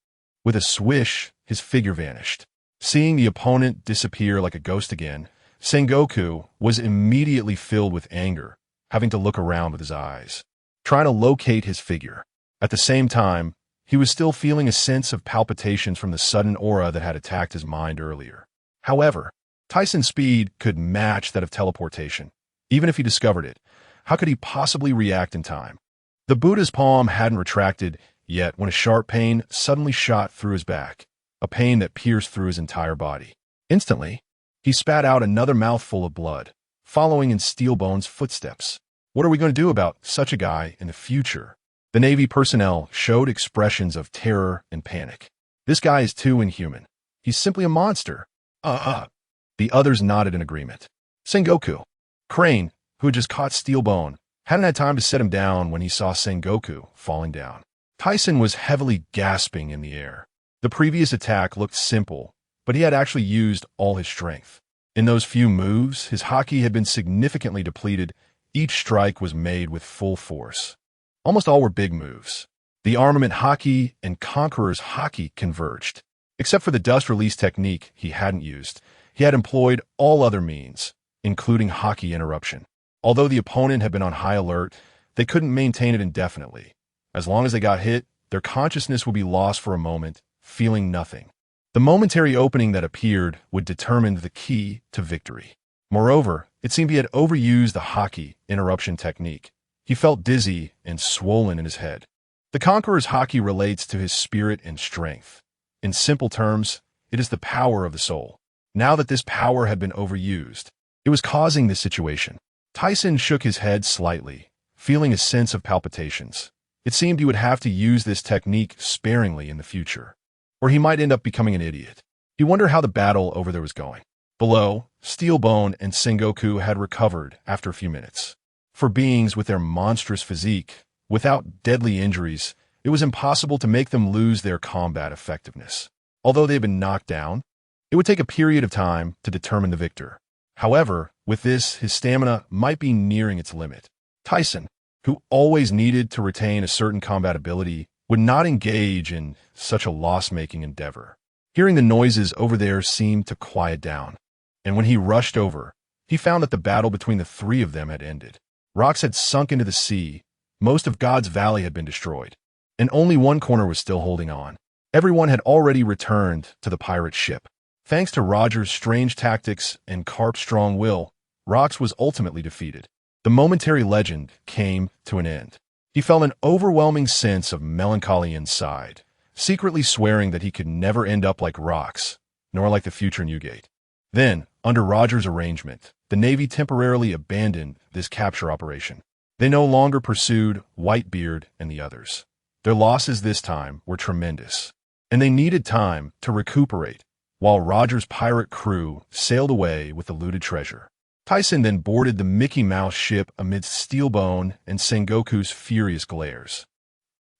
With a swish, his figure vanished. Seeing the opponent disappear like a ghost again, Sengoku was immediately filled with anger, having to look around with his eyes, trying to locate his figure. At the same time, he was still feeling a sense of palpitations from the sudden aura that had attacked his mind earlier. However, Thiesen's speed could match that of teleportation. Even if he discovered it, how could he possibly react in time? The Buddha's palm hadn't retracted yet when a sharp pain suddenly shot through his back, a pain that pierced through his entire body. Instantly, he spat out another mouthful of blood, following in Steelbone's footsteps. What are we going to do about such a guy in the future? The Navy personnel showed expressions of terror and panic. This guy is too inhuman. He's simply a monster. The others nodded in agreement. Sengoku. Crane, who had just caught Steelbone, hadn't had time to set him down when he saw Sengoku falling down. Thiesen was heavily gasping in the air. The previous attack looked simple, but he had actually used all his strength. In those few moves, his haki had been significantly depleted. Each strike was made with full force. Almost all were big moves. The armament haki and Conqueror's haki converged. Except for the dust release technique he hadn't used, he had employed all other means, including haki interruption. Although the opponent had been on high alert, they couldn't maintain it indefinitely. As long as they got hit, their consciousness would be lost for a moment, feeling nothing. The momentary opening that appeared would determine the key to victory. Moreover, it seemed he had overused the haki interruption technique. He felt dizzy and swollen in his head. The Conqueror's haki relates to his spirit and strength. In simple terms, it is the power of the soul. Now that this power had been overused, it was causing this situation. Thiesen shook his head slightly, feeling a sense of palpitations. It seemed he would have to use this technique sparingly in the future, or he might end up becoming an idiot. He wondered how the battle over there was going. Below, Steelbone and Sengoku had recovered after a few minutes. For beings with their monstrous physique, without deadly injuries, it was impossible to make them lose their combat effectiveness. Although they had been knocked down, it would take a period of time to determine the victor. However, with this, his stamina might be nearing its limit. Thiesen, who always needed to retain a certain combat ability, would not engage in such a loss-making endeavor. Hearing the noises over there seemed to quiet down, and when he rushed over, he found that the battle between the three of them had ended. Rocks had sunk into the sea, most of God's Valley had been destroyed, and only one corner was still holding on. Everyone had already returned to the pirate ship. Thanks to Roger's strange tactics and Carp's strong will, Rocks was ultimately defeated. The momentary legend came to an end. He felt an overwhelming sense of melancholy inside, secretly swearing that he could never end up like Rocks, nor like the future Newgate. Then, under Roger's arrangement, the Navy temporarily abandoned this capture operation. They no longer pursued Whitebeard and the others. Their losses this time were tremendous, and they needed time to recuperate, while Roger's pirate crew sailed away with the looted treasure. Thiesen then boarded the Mickey Mouse ship amidst Steelbone and Sengoku's furious glares.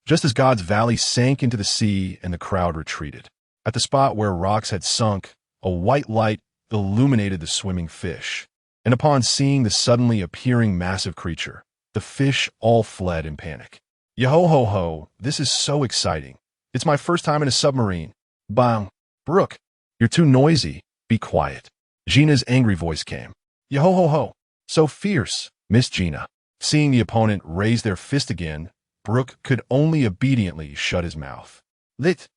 Just as God's Valley sank into the sea and the crowd retreated, at the spot where Rocks had sunk, a white light illuminated the swimming fish, and upon seeing the suddenly appearing massive creature, the fish all fled in panic. Yo-ho-ho, this is so exciting. It's my first time in a submarine. Bang. Brooke, you're too noisy. Be quiet. Gina's angry voice came. Yo-ho-ho-ho. So fierce, Miss Gina. Seeing the opponent raise their fist again, Brooke could only obediently shut his mouth. Lit.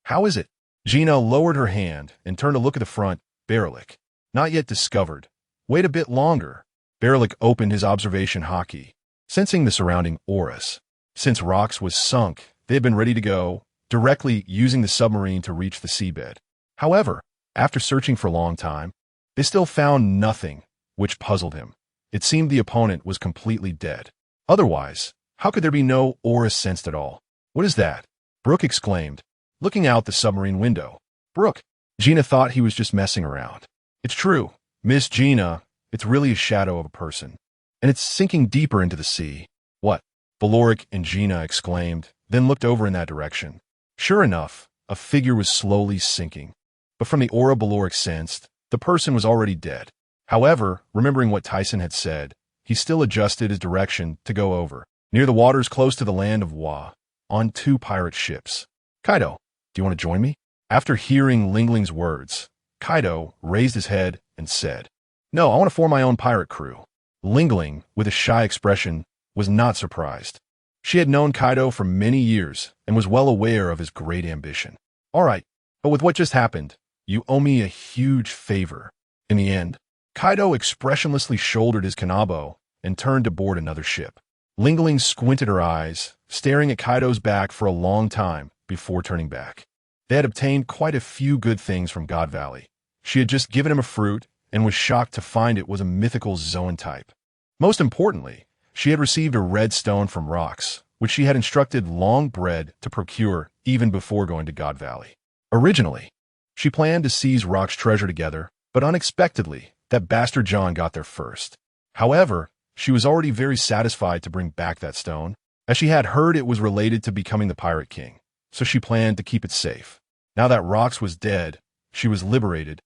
How is it? Gina lowered her hand and turned to look at the front. Berlik. Not yet discovered. Wait a bit longer. Berlik opened his observation haki, sensing the surrounding auras. Since Rocks was sunk, they had been ready to go, directly using the submarine to reach the seabed. However, after searching for a long time, they still found nothing, which puzzled him. It seemed the opponent was completely dead. Otherwise, how could there be no aura sensed at all? What is that? Brooke exclaimed, looking out the submarine window. Brooke, Gina thought he was just messing around. It's true, Miss Gina, it's really a shadow of a person. And it's sinking deeper into the sea. What? Valoric and Gina exclaimed, then looked over in that direction. Sure enough, a figure was slowly sinking. But from the aura Valoric sensed, the person was already dead. However, remembering what Thiesen had said, he still adjusted his direction to go over, near the waters close to the land of Wa, on 2 pirate ships. Kaido, do you want to join me? After hearing Lingling's words, Kaido raised his head and said, No, I want to form my own pirate crew. Lingling, with a shy expression, was not surprised. She had known Kaido for many years and was well aware of his great ambition. All right, but with what just happened, you owe me a huge favor. In the end, Kaido expressionlessly shouldered his kanabo and turned to board another ship. Lingling squinted her eyes, staring at Kaido's back for a long time before turning back. They had obtained quite a few good things from God Valley. She had just given him a fruit and was shocked to find it was a mythical Zoan type. Most importantly, she had received a red stone from Rox, which she had instructed Longbread to procure even before going to God Valley. Originally, she planned to seize Rox's treasure together, but unexpectedly, that bastard John got there first. However, she was already very satisfied to bring back that stone, as she had heard it was related to becoming the Pirate King, so she planned to keep it safe. Now that Rox was dead, she was liberated,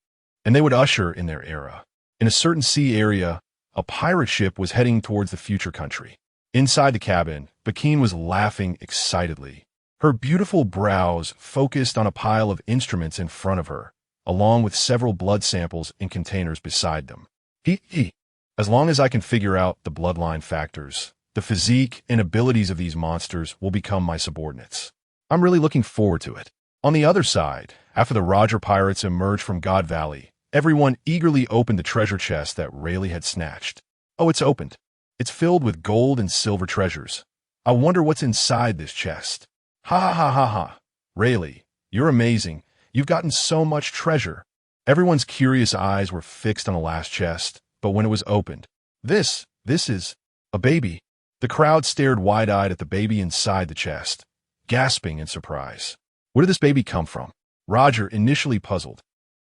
and they would usher in their era. In a certain sea area, a pirate ship was heading towards the future country. Inside the cabin, Bakine was laughing excitedly. Her beautiful brows focused on a pile of instruments in front of her, along with several blood samples in containers beside them. As long as I can figure out the bloodline factors, the physique and abilities of these monsters will become my subordinates. I'm really looking forward to it. On the other side, after the Roger pirates emerged from God Valley, everyone eagerly opened the treasure chest that Rayleigh had snatched. Oh, it's opened. It's filled with gold and silver treasures. I wonder what's inside this chest. Ha ha ha ha ha. Rayleigh, you're amazing. You've gotten so much treasure. Everyone's curious eyes were fixed on the last chest, but when it was opened, this is a baby. The crowd stared wide-eyed at the baby inside the chest, gasping in surprise. Where did this baby come from? Roger, initially puzzled,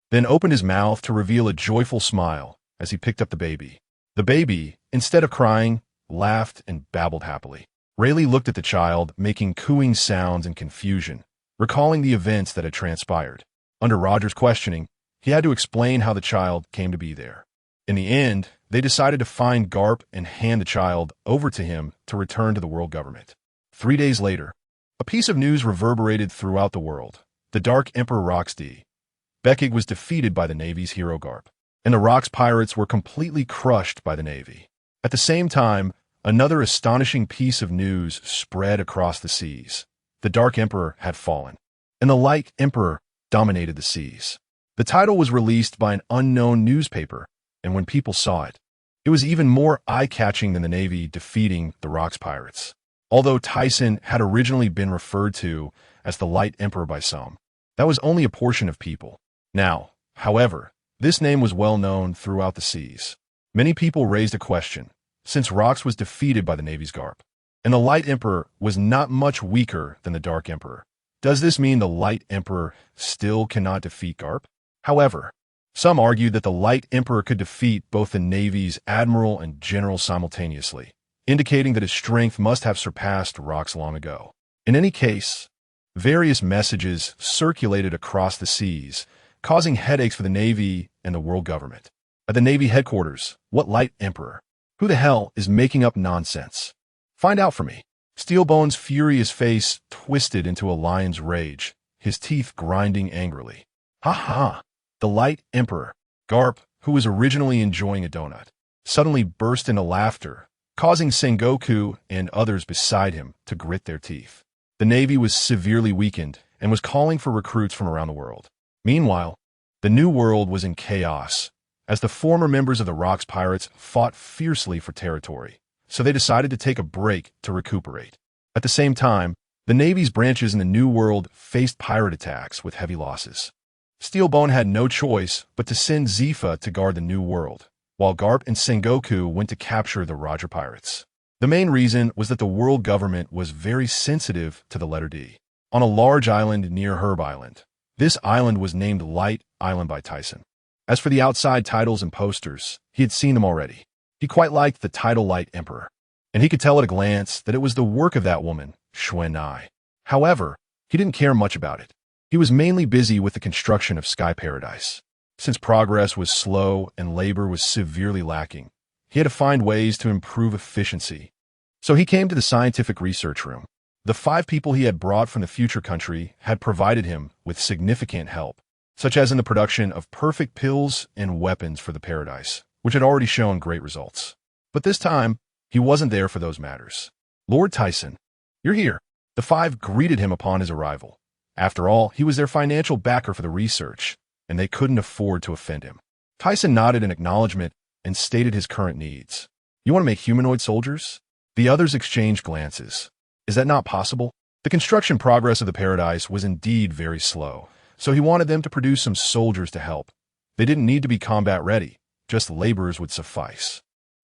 then opened his mouth to reveal a joyful smile as he picked up the baby. The baby, instead of crying, laughed and babbled happily. Rayleigh looked at the child, making cooing sounds in confusion, recalling the events that had transpired. Under Roger's questioning, he had to explain how the child came to be there. In the end, they decided to find Garp and hand the child over to him to return to the world government. 3 days later, a piece of news reverberated throughout the world. The Dark Emperor Roxd Bekig was defeated by the Navy's hero Garp, and the Rox pirates were completely crushed by the Navy. At the same time, another astonishing piece of news spread across the seas. The Dark Emperor had fallen, and the Light Emperor dominated the seas. The title was released by an unknown newspaper, and when people saw it, it was even more eye-catching than the Navy defeating the Rox pirates. Although Thiesen had originally been referred to as the Light Emperor by some, that was only a portion of people. Now, however, this name was well known throughout the seas. Many people raised a question, since Rox was defeated by the Navy's Garp, and the Light Emperor was not much weaker than the Dark Emperor. Does this mean the Light Emperor still cannot defeat Garp? However, some argued that the Light Emperor could defeat both the Navy's admiral and general simultaneously, indicating that his strength must have surpassed Rox long ago. In any case, various messages circulated across the seas, causing headaches for the Navy and the world government. At the Navy headquarters, what Light Emperor? Who the hell is making up nonsense? Find out for me. Steelbone's furious face twisted into a lion's rage, his teeth grinding angrily. Ha ha! The Light Emperor, Garp, who was originally enjoying a donut, suddenly burst into laughter, causing Sengoku and others beside him to grit their teeth. The Navy was severely weakened and was calling for recruits from around the world. Meanwhile, the New World was in chaos, as the former members of the Rox pirates fought fiercely for territory, so they decided to take a break to recuperate. At the same time, the Navy's branches in the New World faced pirate attacks with heavy losses. Steelbone had no choice but to send Zifa to guard the New World, while Garp and Sengoku went to capture the Roger pirates. The main reason was that the world government was very sensitive to the letter D. On a large island near Herb Island, this island was named Light Island by Thiesen. As for the outside titles and posters, he had seen them already. He quite liked the title Light Emperor, and he could tell at a glance that it was the work of that woman, Xuan Nai. However, he didn't care much about it. He was mainly busy with the construction of Sky Paradise. Since progress was slow and labor was severely lacking, he had to find ways to improve efficiency. So he came to the scientific research room. The 5 people he had brought from the future country had provided him with significant help, such as in the production of perfect pills and weapons for the paradise, which had already shown great results. But this time, he wasn't there for those matters. Lord Thiesen, you're here. The 5 greeted him upon his arrival. After all, he was their financial backer for the research, and they couldn't afford to offend him. Thiesen nodded in acknowledgement and stated his current needs. You want to make humanoid soldiers? The others exchanged glances. Is that not possible? The construction progress of the paradise was indeed very slow, so he wanted them to produce some soldiers to help. They didn't need to be combat ready, just laborers would suffice.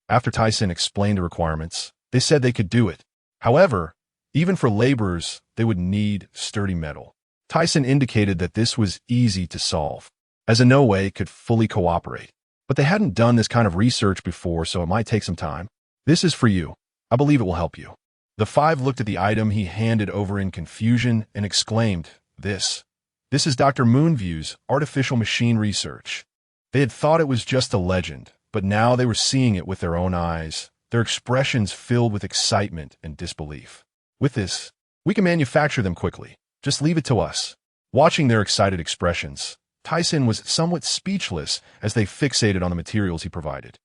After Thiesen explained the requirements, they said they could do it. However, even for laborers, they would need sturdy metal. Thiesen indicated that this was easy to solve, as in no way could fully cooperate. But they hadn't done this kind of research before, so it might take some time. This is for you. I believe it will help you. The 5 looked at the item he handed over in confusion and exclaimed, This is Dr. Moonview's artificial machine research. They had thought it was just a legend, but now they were seeing it with their own eyes, their expressions filled with excitement and disbelief. With this, we can manufacture them quickly. Just leave it to us. Watching their excited expressions, Thiesen was somewhat speechless as they fixated on the materials he provided.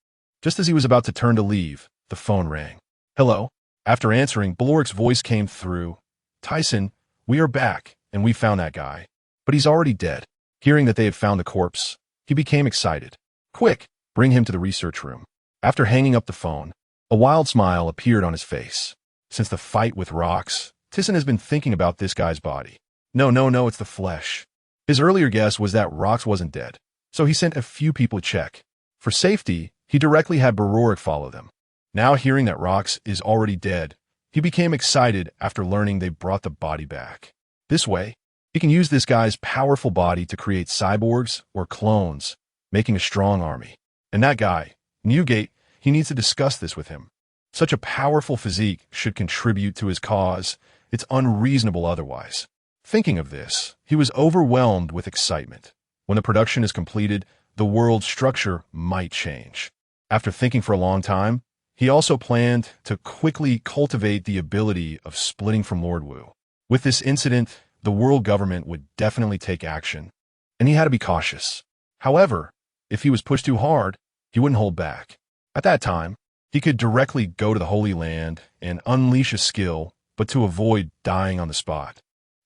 Just as he was about to turn to leave, the phone rang. Hello? After answering, Baloric's voice came through. Thiesen, we are back, and we found that guy. But he's already dead. Hearing that they had found the corpse, he became excited. Quick, bring him to the research room. After hanging up the phone, a wild smile appeared on his face. Since the fight with Rocks, Thiesen has been thinking about this guy's body. No, it's the flesh. His earlier guess was that Rocks wasn't dead, so he sent a few people to check. For safety, he directly had Baloric follow them. Now hearing that Rocks is already dead, he became excited after learning they brought the body back. This way, he can use this guy's powerful body to create cyborgs or clones, making a strong army. And that guy, Newgate, he needs to discuss this with him. Such a powerful physique should contribute to his cause. It's unreasonable otherwise. Thinking of this, he was overwhelmed with excitement. When the production is completed, the world's structure might change. After thinking for a long time, he also planned to quickly cultivate the ability of splitting from Lord Wu. With this incident, the world government would definitely take action, and he had to be cautious. However, if he was pushed too hard, he wouldn't hold back. At that time, he could directly go to the Holy Land and unleash a skill, but to avoid dying on the spot.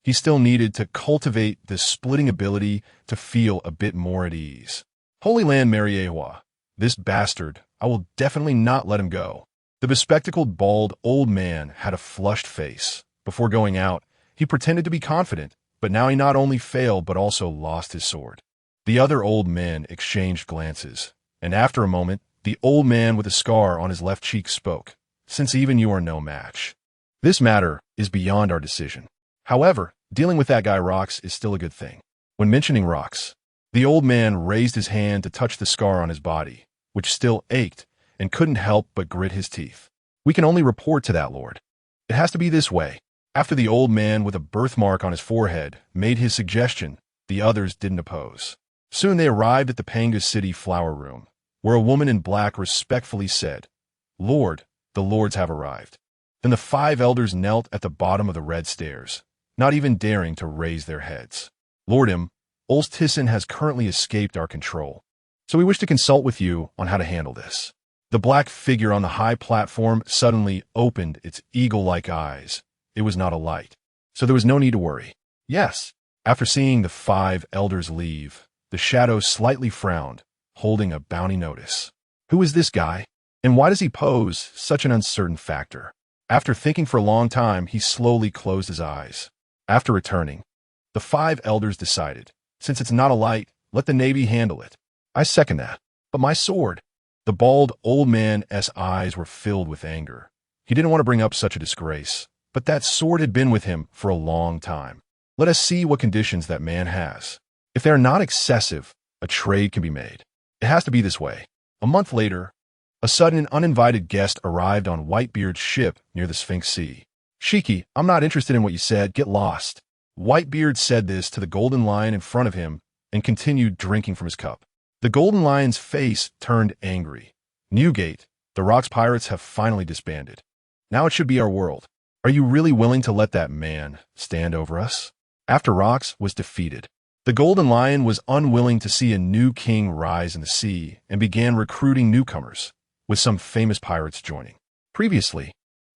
He still needed to cultivate this splitting ability to feel a bit more at ease. Holy Land Mariewa, this bastard, I will definitely not let him go. The bespectacled bald old man had a flushed face. Before going out, he pretended to be confident, but now he not only failed but also lost his sword. The other old men exchanged glances, and after a moment, the old man with a scar on his left cheek spoke, Since even you are no match. This matter is beyond our decision. However, dealing with that guy Rocks is still a good thing. When mentioning Rocks, the old man raised his hand to touch the scar on his body, which still ached and couldn't help but grit his teeth. We can only report to that, Lord. It has to be this way. After the old man with a birthmark on his forehead made his suggestion, the others didn't oppose. Soon they arrived at the Panga City flower room, where a woman in black respectfully said, Lord, the lords have arrived. Then the 5 elders knelt at the bottom of the red stairs, not even daring to raise their heads. Lordum, Aurs Tisen has currently escaped our control, so we wish to consult with you on how to handle this. The black figure on the high platform suddenly opened its eagle-like eyes. It was not a light, so there was no need to worry. Yes, after seeing the 5 elders leave, the shadow slightly frowned, holding a bounty notice. Who is this guy, and why does he pose such an uncertain factor? After thinking for a long time, he slowly closed his eyes. After returning, the 5 elders decided, since it's not a light, let the Navy handle it. I second that. But my sword. The bald old man's eyes were filled with anger. He didn't want to bring up such a disgrace, but that sword had been with him for a long time. Let us see what conditions that man has. If they are not excessive, a trade can be made. It has to be this way. A month later, a sudden and uninvited guest arrived on Whitebeard's ship near the Sphinx Sea. "Shiki, I'm not interested in what you said. Get lost." Whitebeard said this to the golden lion in front of him and continued drinking from his cup. The golden lion's face turned angry. "Newgate, the Rocks pirates have finally disbanded. Now it should be our world. Are you really willing to let that man stand over us?" After Rocks was defeated, the golden lion was unwilling to see a new king rise in the sea and began recruiting newcomers, with some famous pirates joining. Previously,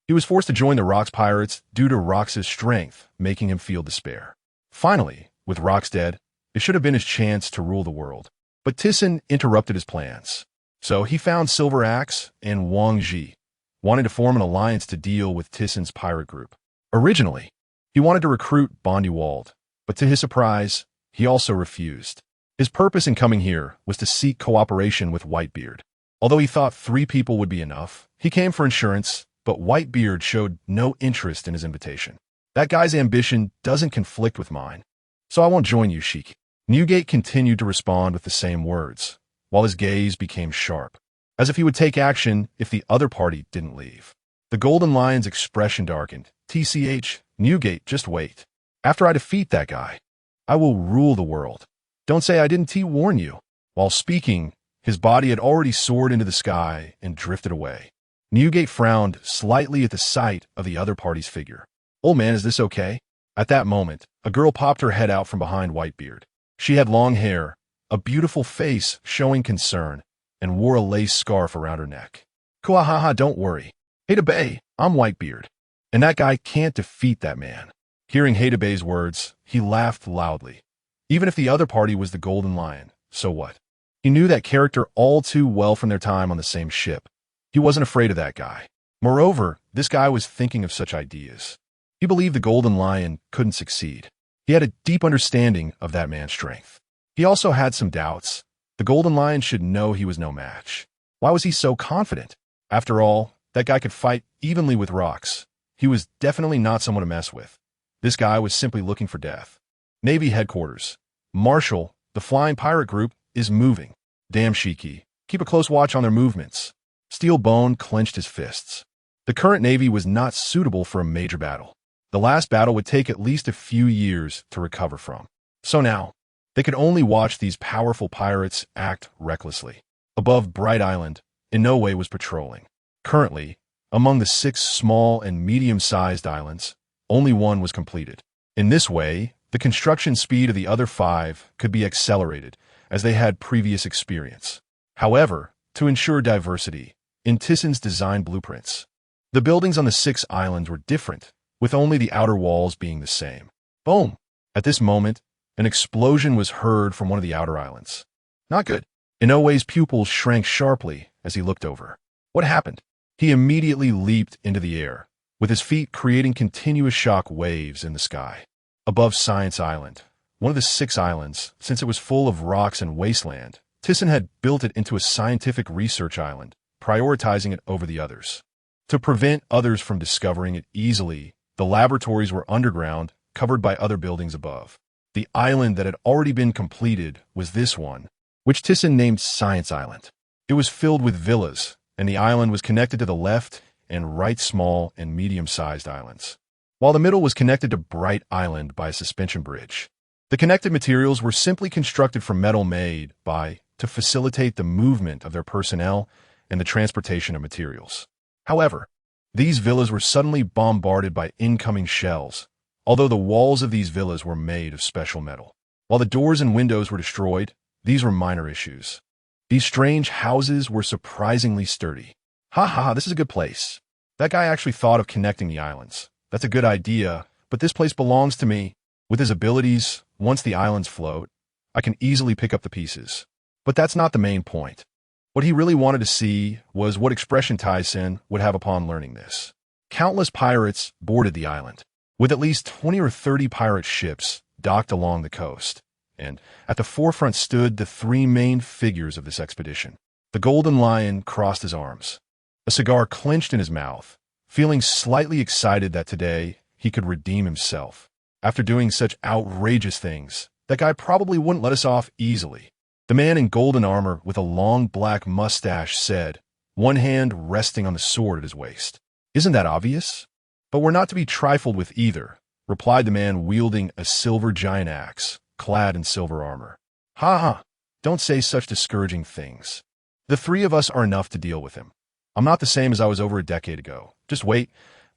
he was forced to join the Rocks pirates due to Rocks' strength, making him feel despair. Finally, with Rocks dead, it should have been his chance to rule the world. But Thiesen interrupted his plans. So he found Silver Axe and Wang Ji, wanting to form an alliance to deal with Thiesen's pirate group. Originally, he wanted to recruit Bondewald, but to his surprise, he also refused. His purpose in coming here was to seek cooperation with Whitebeard. Although he thought 3 people would be enough, he came for insurance, but Whitebeard showed no interest in his invitation. "That guy's ambition doesn't conflict with mine, so I won't join you, Sheik." Newgate continued to respond with the same words, while his gaze became sharp, as if he would take action if the other party didn't leave. The golden lion's expression darkened. "TCH, Newgate, just wait. After I defeat that guy, I will rule the world. Don't say I didn't warn you." While speaking, his body had already soared into the sky and drifted away. Newgate frowned slightly at the sight of the other party's figure. "Old man, is this okay?" At that moment, a girl popped her head out from behind Whitebeard. She had long hair, a beautiful face showing concern, and wore a lace scarf around her neck. "Kuahaha, don't worry. Haida Bay, I'm Whitebeard, and that guy can't defeat that man." Hearing Haida Bay's words, he laughed loudly. Even if the other party was the Golden Lion, so what? He knew that character all too well from their time on the same ship. He wasn't afraid of that guy. Moreover, this guy was thinking of such ideas. He believed the Golden Lion couldn't succeed. He had a deep understanding of that man's strength. He also had some doubts. The Golden Lion should know he was no match. Why was he so confident? After all, that guy could fight evenly with Rocks. He was definitely not someone to mess with. This guy was simply looking for death. Navy headquarters. "Marshal, the flying pirate group is moving." "Damn, Shiki. Keep a close watch on their movements." Steel Bone clenched his fists. The current Navy was not suitable for a major battle. The last battle would take at least a few years to recover from. So now, they could only watch these powerful pirates act recklessly. Above Bright Island, in no way was patrolling. Currently, among the 6 small and medium-sized islands, only one was completed. In this way, the construction speed of the other 5 could be accelerated, as they had previous experience. However, to ensure diversity, in Thiesen's design blueprints, the buildings on the 6 islands were different, with only the outer walls being the same. Boom! At this moment, an explosion was heard from one of the outer islands. Not good. Inoue's pupils shrank sharply as he looked over. What happened? He immediately leaped into the air, with his feet creating continuous shock waves in the sky. Above Science Island, one of the 6 islands, since it was full of rocks and wasteland, Thiesen had built it into a scientific research island, prioritizing it over the others. To prevent others from discovering it easily, the laboratories were underground, covered by other buildings above. The island that had already been completed was this one, which Thiesen named Science Island. It was filled with villas, and the island was connected to the left and right small and medium-sized islands, while the middle was connected to Bright Island by a suspension bridge. The connected materials were simply constructed from metal made to facilitate the movement of their personnel and the transportation of materials. However, these villas were suddenly bombarded by incoming shells, although the walls of these villas were made of special metal. While the doors and windows were destroyed, these were minor issues. These strange houses were surprisingly sturdy. "Ha, this is a good place. That guy actually thought of connecting the islands. That's a good idea, but this place belongs to me. With his abilities, once the islands float, I can easily pick up the pieces." But that's not the main point. What he really wanted to see was what expression Thiesen would have upon learning this. Countless pirates boarded the island, with at least 20 or 30 pirate ships docked along the coast, and at the forefront stood the 3 main figures of this expedition. The Golden Lion crossed his arms, a cigar clenched in his mouth, feeling slightly excited that today he could redeem himself. After doing such outrageous things, that guy probably wouldn't let us off easily. The man in golden armor with a long black mustache said, one hand resting on the sword at his waist. Isn't that obvious? But we're not to be trifled with either, replied the man wielding a silver giant axe, clad in silver armor. Ha ha, don't say such discouraging things. The three of us are enough to deal with him. I'm not the same as I was over a decade ago. Just wait,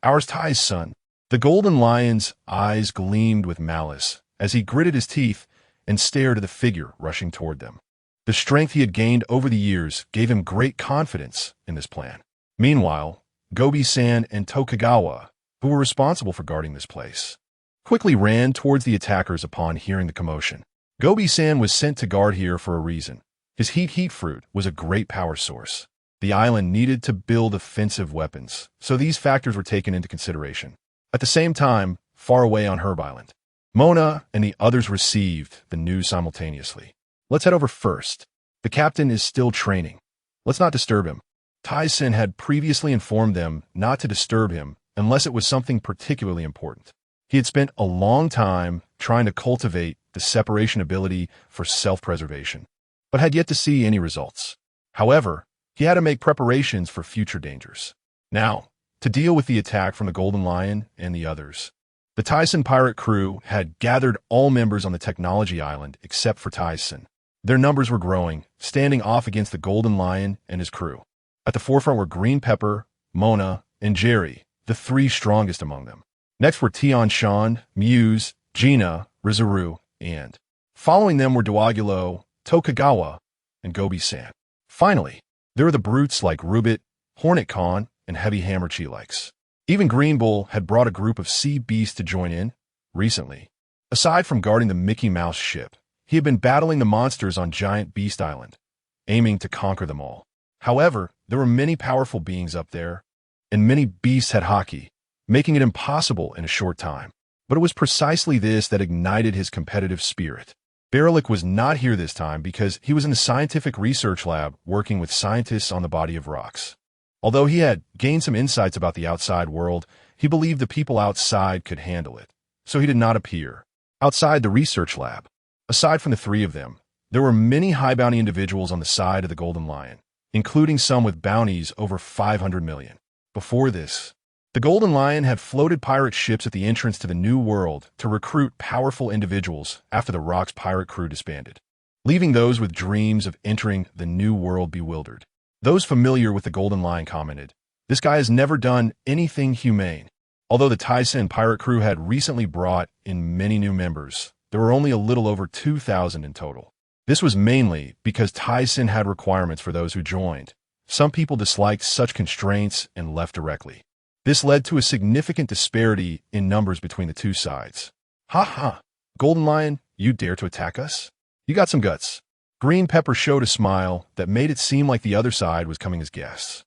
Aurs Tisen. The golden lion's eyes gleamed with malice as he gritted his teeth and stared at the figure rushing toward them. The strength he had gained over the years gave him great confidence in this plan. Meanwhile, Gobi-san and Tokugawa, who were responsible for guarding this place, quickly ran towards the attackers upon hearing the commotion. Gobi-san was sent to guard here for a reason. His heat fruit was a great power source. The island needed to build offensive weapons, so these factors were taken into consideration. At the same time, far away on Herb Island, Mona and the others received the news simultaneously. Let's head over first. The captain is still training. Let's not disturb him. Thiesen had previously informed them not to disturb him unless it was something particularly important. He had spent a long time trying to cultivate the separation ability for self-preservation, but had yet to see any results. However, he had to make preparations for future dangers. Now, to deal with the attack from the Golden Lion and the others, the Thiesen pirate crew had gathered all members on the technology island except for Thiesen. Their numbers were growing, standing off against the Golden Lion and his crew. At the forefront were Green Pepper, Mona, and Jerry, the three strongest among them. Next were Tian-shan, Muse, Gina, Rizuru, and following them were Doagulo, Tokugawa, and Gobi-san. Finally, there were the brutes like Rubit, Hornet Khan, and Heavy Hammer Chi-likes. Even Green Bull had brought a group of sea beasts to join in recently. Aside from guarding the Mickey Mouse ship, he had been battling the monsters on Giant Beast Island, aiming to conquer them all. However, there were many powerful beings up there, and many beasts had haki, making it impossible in a short time. But it was precisely this that ignited his competitive spirit. Berlik was not here this time because he was in the scientific research lab working with scientists on the body of rocks. Although he had gained some insights about the outside world, he believed the people outside could handle it, so he did not appear. Outside the research lab, aside from the three of them, there were many high-bounty individuals on the side of the Golden Lion, including some with bounties over 500 million. Before this, the Golden Lion had floated pirate ships at the entrance to the New World to recruit powerful individuals after the Rock's pirate crew disbanded, leaving those with dreams of entering the New World bewildered. Those familiar with the Golden Lion commented, "This guy has never done anything humane." Although the Thiesen pirate crew had recently brought in many new members, there were only a little over 2,000 in total. This was mainly because Thiesen had requirements for those who joined. Some people disliked such constraints and left directly. This led to a significant disparity in numbers between the two sides. Ha ha! Golden Lion, you dare to attack us? You got some guts. Green Pepper showed a smile that made it seem like the other side was coming as guests.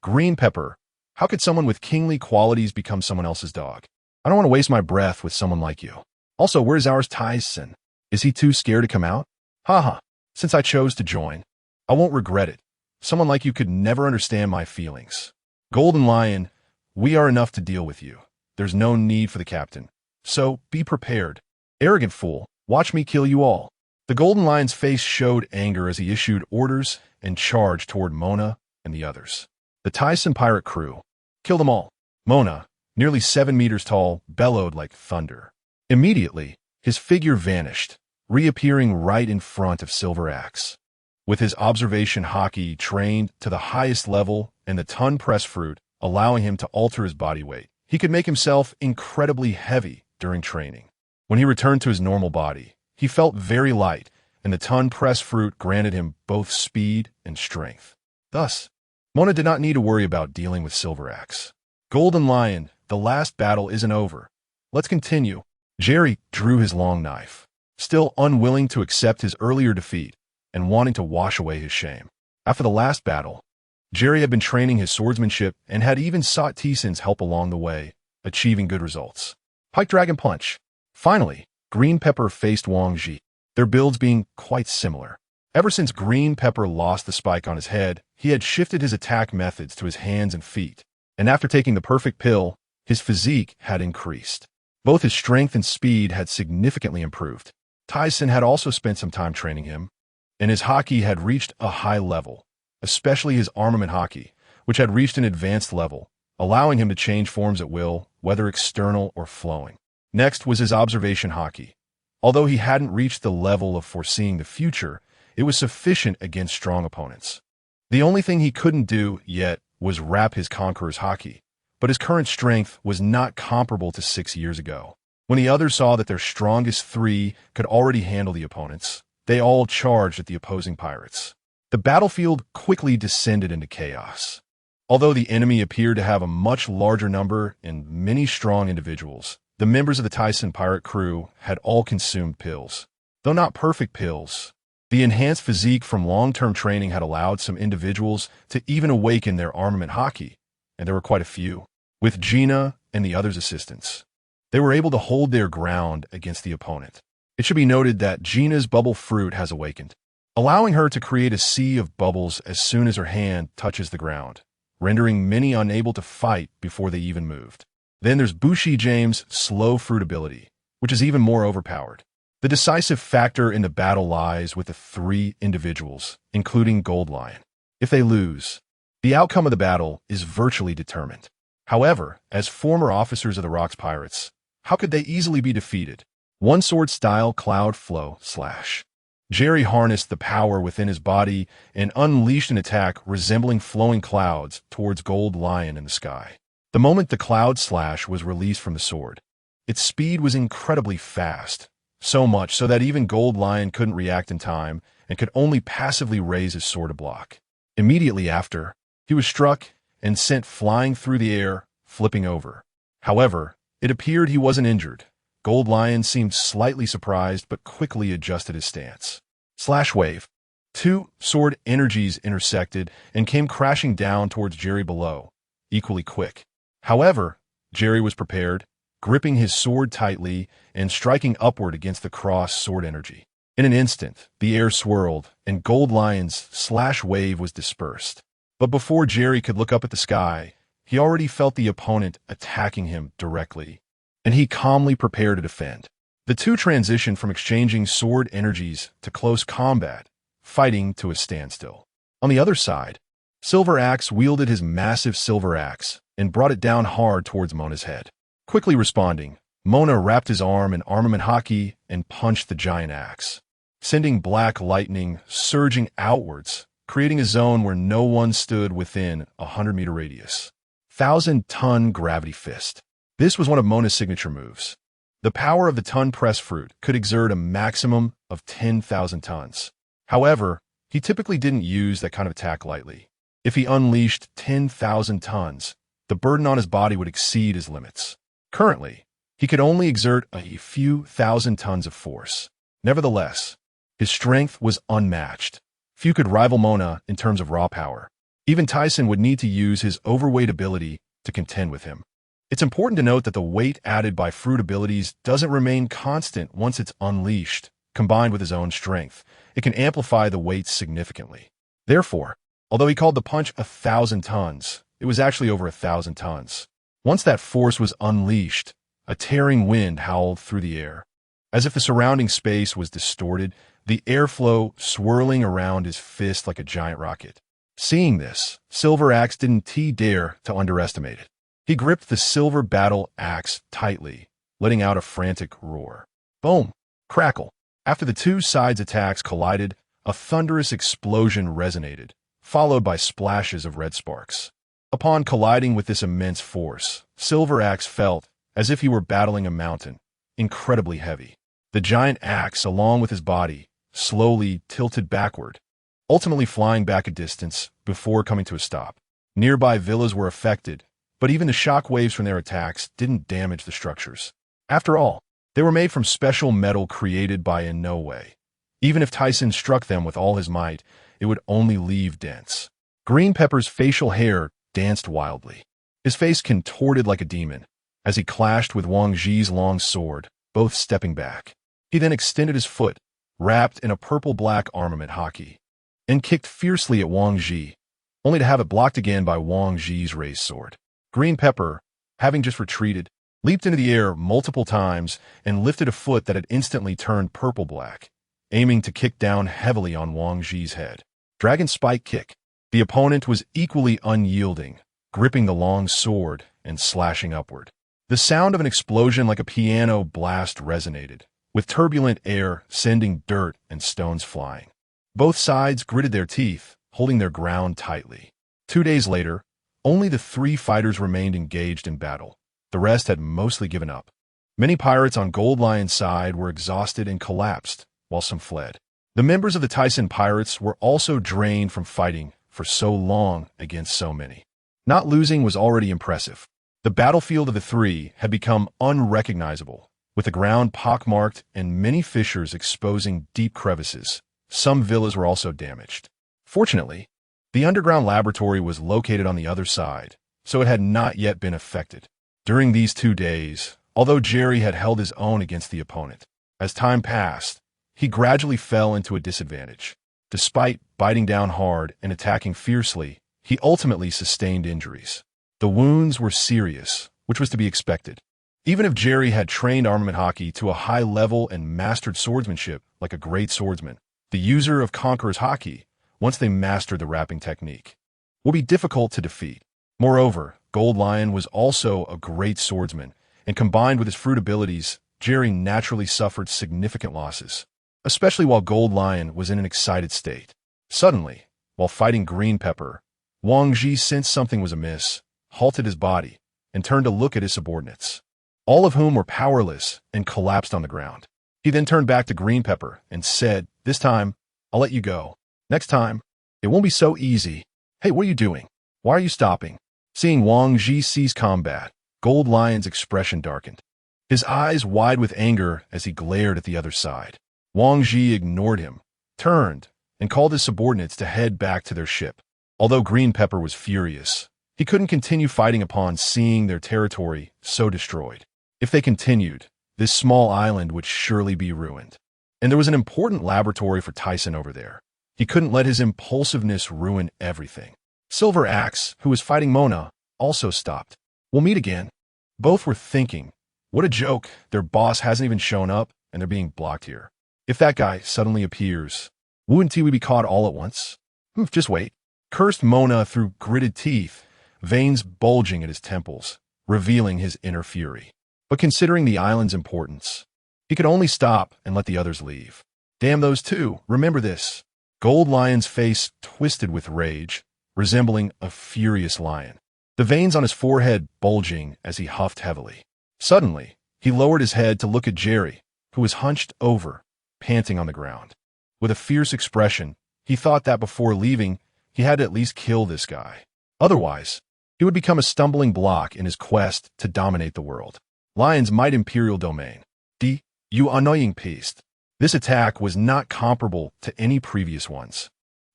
Green Pepper, how could someone with kingly qualities become someone else's dog? I don't want to waste my breath with someone like you. Also, where's Aurs Tisen? Is he too scared to come out? Haha, since I chose to join, I won't regret it. Someone like you could never understand my feelings. Golden Lion, we are enough to deal with you. There's no need for the captain. So, be prepared. Arrogant fool, watch me kill you all. The Golden Lion's face showed anger as he issued orders and charged toward Mona and the others. The Thiesen pirate crew. Kill them all. Mona, nearly 7 meters tall, bellowed like thunder. Immediately, his figure vanished, reappearing right in front of Silver Axe. With his observation haki trained to the highest level and the ton press fruit allowing him to alter his body weight, he could make himself incredibly heavy during training. When he returned to his normal body, he felt very light, and the ton press fruit granted him both speed and strength. Thus, Mona did not need to worry about dealing with Silver Axe. Golden Lion, the last battle isn't over. Let's continue. Jerry drew his long knife, still unwilling to accept his earlier defeat and wanting to wash away his shame. After the last battle, Jerry had been training his swordsmanship and had even sought Thiesen's help along the way, achieving good results. Pike Dragon Punch. Finally, Green Pepper faced Wang Ji, their builds being quite similar. Ever since Green Pepper lost the spike on his head, he had shifted his attack methods to his hands and feet, And after taking the perfect pill, his physique had increased. Both his strength and speed had significantly improved. Thiesen had also spent some time training him, and his haki had reached a high level, especially his armament haki, which had reached an advanced level, allowing him to change forms at will, whether external or flowing. Next was his observation haki. Although he hadn't reached the level of foreseeing the future, it was sufficient against strong opponents. The only thing he couldn't do yet was wrap his conqueror's haki, but his current strength was not comparable to 6 years ago. When the others saw that their strongest 3 could already handle the opponents, they all charged at the opposing pirates. The battlefield quickly descended into chaos. Although the enemy appeared to have a much larger number and many strong individuals, the members of the Thiesen pirate crew had all consumed pills. Though not perfect pills, the enhanced physique from long-term training had allowed some individuals to even awaken their armament haki, and there were quite a few. With Gina and the others' assistance, they were able to hold their ground against the opponent. It should be noted that Gina's bubble fruit has awakened, allowing her to create a sea of bubbles as soon as her hand touches the ground, rendering many unable to fight before they even moved. Then there's Bushi James' slow fruit ability, which is even more overpowered. The decisive factor in the battle lies with the 3 individuals, including Gold Lion. If they lose, the outcome of the battle is virtually determined. However, as former officers of the Rocks Pirates, how could they easily be defeated? One sword style cloud flow slash. Jerry harnessed the power within his body and unleashed an attack resembling flowing clouds towards Gold Lion in the sky. The moment the cloud slash was released from the sword, its speed was incredibly fast, so much so that even Gold Lion couldn't react in time and could only passively raise his sword to block. Immediately after, he was struck and sent flying through the air, flipping over. However, it appeared he wasn't injured. Gold Lion seemed slightly surprised but quickly adjusted his stance. Slash wave. 2 sword energies intersected and came crashing down towards Jerry below, equally quick. However, Jerry was prepared, gripping his sword tightly and striking upward against the cross sword energy. In an instant, the air swirled and Gold Lion's slash wave was dispersed. But before Jerry could look up at the sky, he already felt the opponent attacking him directly, and he calmly prepared to defend. The 2 transitioned from exchanging sword energies to close combat, fighting to a standstill. On the other side, Silver Axe wielded his massive silver axe and brought it down hard towards Mona's head. Quickly responding, Mona wrapped his arm in armament haki and punched the giant axe, sending black lightning surging outwards, creating a zone where no one stood within a 100-meter radius. 1,000-ton gravity fist. This was one of Mona's signature moves. The power of the ton press fruit could exert a maximum of 10,000 tons. However, he typically didn't use that kind of attack lightly. If he unleashed 10,000 tons, the burden on his body would exceed his limits. Currently, he could only exert a few thousand tons of force. Nevertheless, his strength was unmatched. Few could rival Mona in terms of raw power. Even Thiesen would need to use his overweight ability to contend with him. It's important to note that the weight added by fruit abilities doesn't remain constant once it's unleashed. Combined with his own strength, it can amplify the weight significantly. Therefore, although he called the punch 1,000 tons, it was actually over 1,000 tons. Once that force was unleashed, a tearing wind howled through the air. As if the surrounding space was distorted, the airflow swirling around his fist like a giant rocket. Seeing this, Silver Axe didn't dare to underestimate it. He gripped the silver battle axe tightly, letting out a frantic roar. Boom! Crackle! After the 2 sides' attacks collided, a thunderous explosion resonated, followed by splashes of red sparks. Upon colliding with this immense force, Silver Axe felt as if he were battling a mountain, incredibly heavy. The giant axe, along with his body, slowly tilted backward, ultimately flying back a distance before coming to a stop. Nearby villas were affected, but even the shock waves from their attacks didn't damage the structures. After all, they were made from special metal created by Inoue. Even if Thiesen struck them with all his might, it would only leave dents. Green Pepper's facial hair danced wildly. His face contorted like a demon as he clashed with Wang Ji's long sword, both stepping back. He then extended his foot, wrapped in a purple-black armament haki, and kicked fiercely at Wang Ji, only to have it blocked again by Wang Ji's raised sword. Green Pepper, having just retreated, leaped into the air multiple times and lifted a foot that had instantly turned purple-black, aiming to kick down heavily on Wang Ji's head. Dragon Spike Kick. The opponent was equally unyielding, gripping the long sword and slashing upward. The sound of an explosion like a piano blast resonated, with turbulent air sending dirt and stones flying. Both sides gritted their teeth, holding their ground tightly. 2 days later, only the 3 fighters remained engaged in battle. The rest had mostly given up. Many pirates on Gold Lion's side were exhausted and collapsed, while some fled. The members of the Thiesen pirates were also drained from fighting for so long against so many. Not losing was already impressive. The battlefield of the 3 had become unrecognizable, with the ground pockmarked and many fissures exposing deep crevices. Some villas were also damaged. Fortunately, the underground laboratory was located on the other side, so it had not yet been affected. During these 2 days, although Jerry had held his own against the opponent, as time passed, he gradually fell into a disadvantage. Despite biting down hard and attacking fiercely, he ultimately sustained injuries. The wounds were serious, which was to be expected. Even if Jerry had trained armament hockey to a high level and mastered swordsmanship like a great swordsman, the user of Conqueror's hockey, once they mastered the wrapping technique, will be difficult to defeat. Moreover, Gold Lion was also a great swordsman, and combined with his fruit abilities, Jerry naturally suffered significant losses, especially while Gold Lion was in an excited state. Suddenly, while fighting Green Pepper, Wang Ji sensed something was amiss, halted his body, and turned to look at his subordinates, all of whom were powerless and collapsed on the ground. He then turned back to Green Pepper and said, "This time, I'll let you go. Next time, it won't be so easy. Hey, what are you doing? Why are you stopping?" Seeing Wang Ji cease combat, Gold Lion's expression darkened, his eyes wide with anger as he glared at the other side. Wang Ji ignored him, turned, and called his subordinates to head back to their ship. Although Green Pepper was furious, he couldn't continue fighting upon seeing their territory so destroyed. If they continued, this small island would surely be ruined. And there was an important laboratory for Thiesen over there. He couldn't let his impulsiveness ruin everything. Silver Axe, who was fighting Mona, also stopped. "We'll meet again." Both were thinking, what a joke, their boss hasn't even shown up and they're being blocked here. If that guy suddenly appears, wouldn't we be caught all at once? Just wait. Cursed Mona through gritted teeth, veins bulging at his temples, revealing his inner fury. But considering the island's importance, he could only stop and let the others leave. Damn those 2, remember this. Gold Lion's face twisted with rage, resembling a furious lion, the veins on his forehead bulging as he huffed heavily. Suddenly, he lowered his head to look at Jerry, who was hunched over, panting on the ground. With a fierce expression, he thought that before leaving, he had to at least kill this guy. Otherwise, he would become a stumbling block in his quest to dominate the world. Lion's might imperial domain. You annoying beast. This attack was not comparable to any previous ones.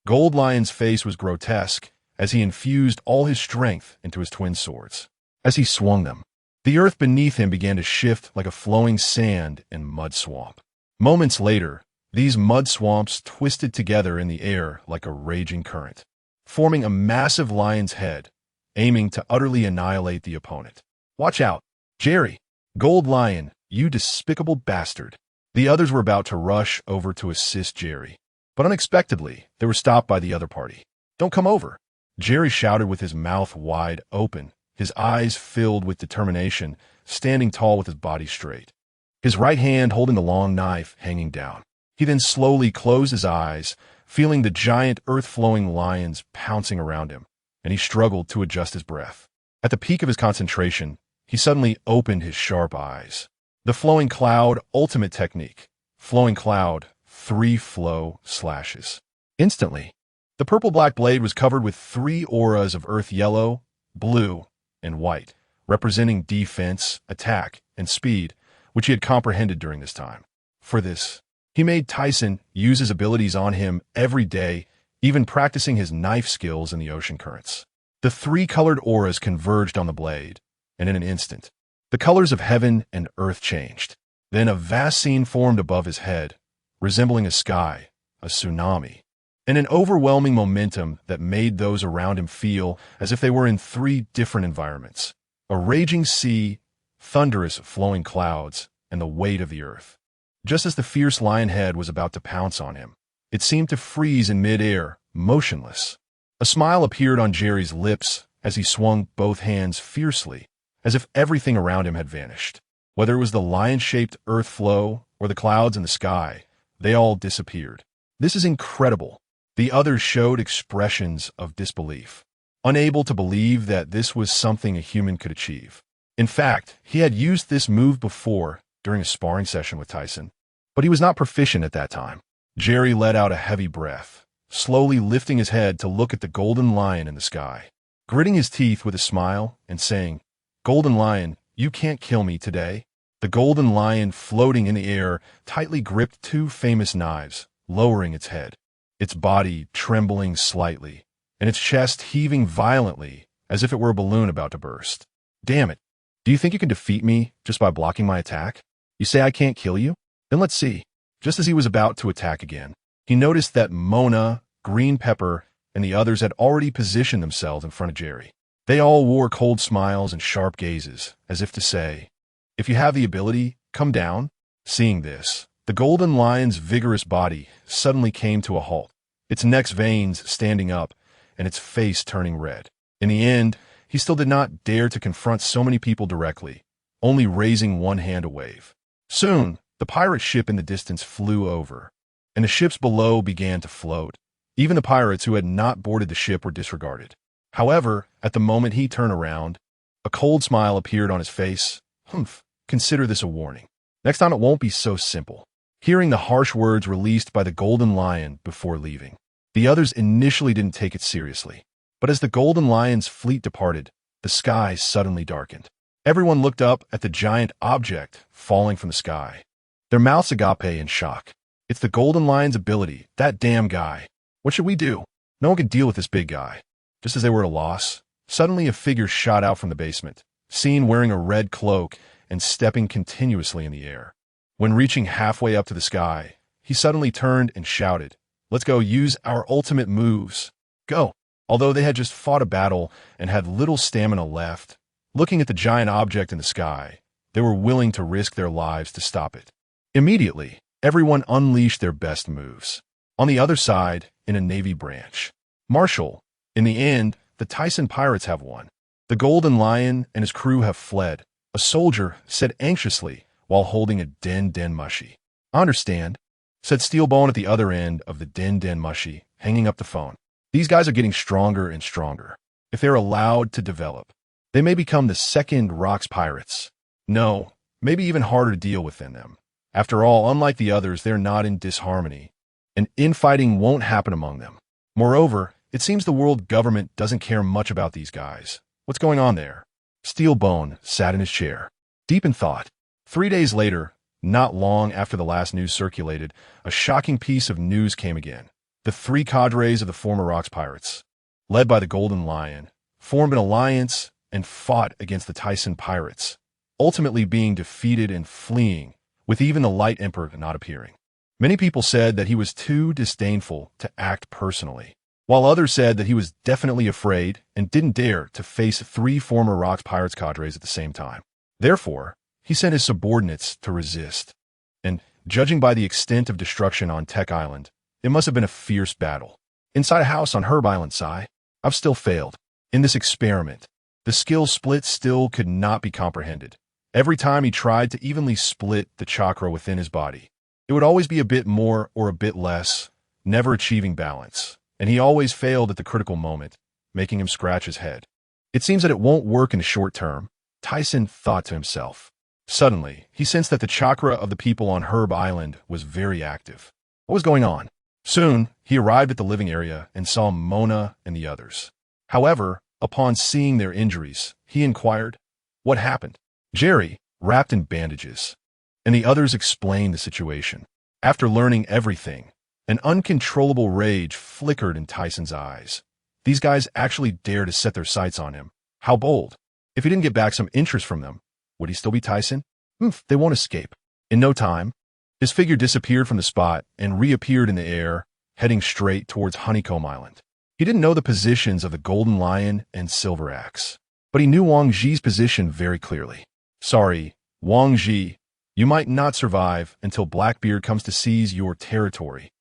Gold Lion's face was grotesque as he infused all his strength into his twin swords. As he swung them, the earth beneath him began to shift like a flowing sand and mud swamp. Moments later, these mud swamps twisted together in the air like a raging current, forming a massive lion's head, aiming to utterly annihilate the opponent. "Watch out, Jerry! Gold Lion, you despicable bastard!" The others were about to rush over to assist Jerry, but unexpectedly, they were stopped by the other party. "Don't come over!" Jerry shouted with his mouth wide open, his eyes filled with determination, standing tall with his body straight, his right hand holding the long knife hanging down. He then slowly closed his eyes, feeling the giant earth-flowing lions pouncing around him, and he struggled to adjust his breath. At the peak of his concentration, he suddenly opened his sharp eyes. The Flowing Cloud ultimate technique. Flowing Cloud, 3 flow slashes. Instantly, the purple-black blade was covered with 3 auras of earth yellow, blue, and white, representing defense, attack, and speed, which he had comprehended during this time. For this, he made Thiesen use his abilities on him every day, even practicing his knife skills in the ocean currents. The 3 colored auras converged on the blade, and in an instant, the colors of heaven and earth changed. Then a vast scene formed above his head, resembling a sky, a tsunami. and an overwhelming momentum that made those around him feel as if they were in three different environments: a raging sea, thunderous flowing clouds, and the weight of the earth. Just as the fierce lion head was about to pounce on him, it seemed to freeze in midair, motionless. A smile appeared on Jerry's lips as he swung both hands fiercely, as if everything around him had vanished. Whether it was the lion-shaped earth flow or the clouds in the sky, they all disappeared. "This is incredible." The others showed expressions of disbelief, unable to believe that this was something a human could achieve. In fact, he had used this move before during a sparring session with Thiesen, but he was not proficient at that time. Jerry let out a heavy breath, slowly lifting his head to look at the golden lion in the sky, gritting his teeth with a smile and saying, "Golden lion, you can't kill me today." The golden lion, floating in the air, tightly gripped two famous knives, lowering its head, its body trembling slightly, and its chest heaving violently as if it were a balloon about to burst. "Damn it. Do you think you can defeat me just by blocking my attack? You say I can't kill you? Then let's see." Just as he was about to attack again, he noticed that Mona, Green Pepper, and the others had already positioned themselves in front of Jerry. They all wore cold smiles and sharp gazes, as if to say, "If you have the ability, come down." Seeing this, the golden lion's vigorous body suddenly came to a halt, its neck's veins standing up and its face turning red. In the end, he still did not dare to confront so many people directly, only raising one hand to wave. Soon, the pirate ship in the distance flew over, and the ships below began to float. Even the pirates who had not boarded the ship were disregarded. However, at the moment he turned around, a cold smile appeared on his face. "Humph, consider this a warning. Next time it won't be so simple." Hearing the harsh words released by the golden lion before leaving, the others initially didn't take it seriously. But as the golden lion's fleet departed, the sky suddenly darkened. Everyone looked up at the giant object falling from the sky, their mouths agape in shock. "It's the golden lion's ability, that damn guy. What should we do? No one can deal with this big guy." Just as they were at a loss, suddenly a figure shot out from the basement, seen wearing a red cloak and stepping continuously in the air. When reaching halfway up to the sky, he suddenly turned and shouted, "Let's go use our ultimate moves. Go." Although they had just fought a battle and had little stamina left, looking at the giant object in the sky, they were willing to risk their lives to stop it. Immediately, everyone unleashed their best moves. On the other side, in a Navy branch, Marshall, in the end, the Thiesen pirates have won. The Golden Lion and his crew have fled, a soldier said anxiously while holding a den mushy. "I understand," said Steelbone at the other end of the den mushy, hanging up the phone. "These guys are getting stronger and stronger. If they're allowed to develop, they may become the second Rocks pirates. No, maybe even harder to deal with than them. After all, unlike the others, they're not in disharmony, and infighting won't happen among them. Moreover, it seems the world government doesn't care much about these guys. What's going on there?" Steelbone sat in his chair, deep in thought. 3 days later, not long after the last news circulated, a shocking piece of news came again. The 3 cadres of the former Rocks pirates, led by the Golden Lion, formed an alliance and fought against the Thiesen pirates, ultimately being defeated and fleeing, with even the Light Emperor not appearing. Many people said that he was too disdainful to act personally, while others said that he was definitely afraid and didn't dare to face 3 former Rocks pirates cadres at the same time. Therefore, he sent his subordinates to resist. And, judging by the extent of destruction on Tech Island, it must have been a fierce battle. Inside a house on Herb Island, I've still failed. In this experiment, the skill split still could not be comprehended. Every time he tried to evenly split the chakra within his body, it would always be a bit more or a bit less, never achieving balance. And he always failed at the critical moment, making him scratch his head. It seems that it won't work in the short term, Thiesen thought to himself. Suddenly, he sensed that the chakra of the people on Herb Island was very active. What was going on? Soon, he arrived at the living area and saw Mona and the others. However, upon seeing their injuries, he inquired, "What happened?" Jerry, wrapped in bandages, and the others explained the situation. After learning everything, an uncontrollable rage flickered in Thiesen's eyes. These guys actually dared to set their sights on him. How bold. If he didn't get back some interest from them, would he still be Thiesen? They won't escape. In no time, his figure disappeared from the spot and reappeared in the air, heading straight towards Honeycomb Island. He didn't know the positions of the Golden Lion and Silver Axe, but he knew Wang Zhi's position very clearly. Sorry, Wang Zhi, you might not survive until Blackbeard comes to seize your territory.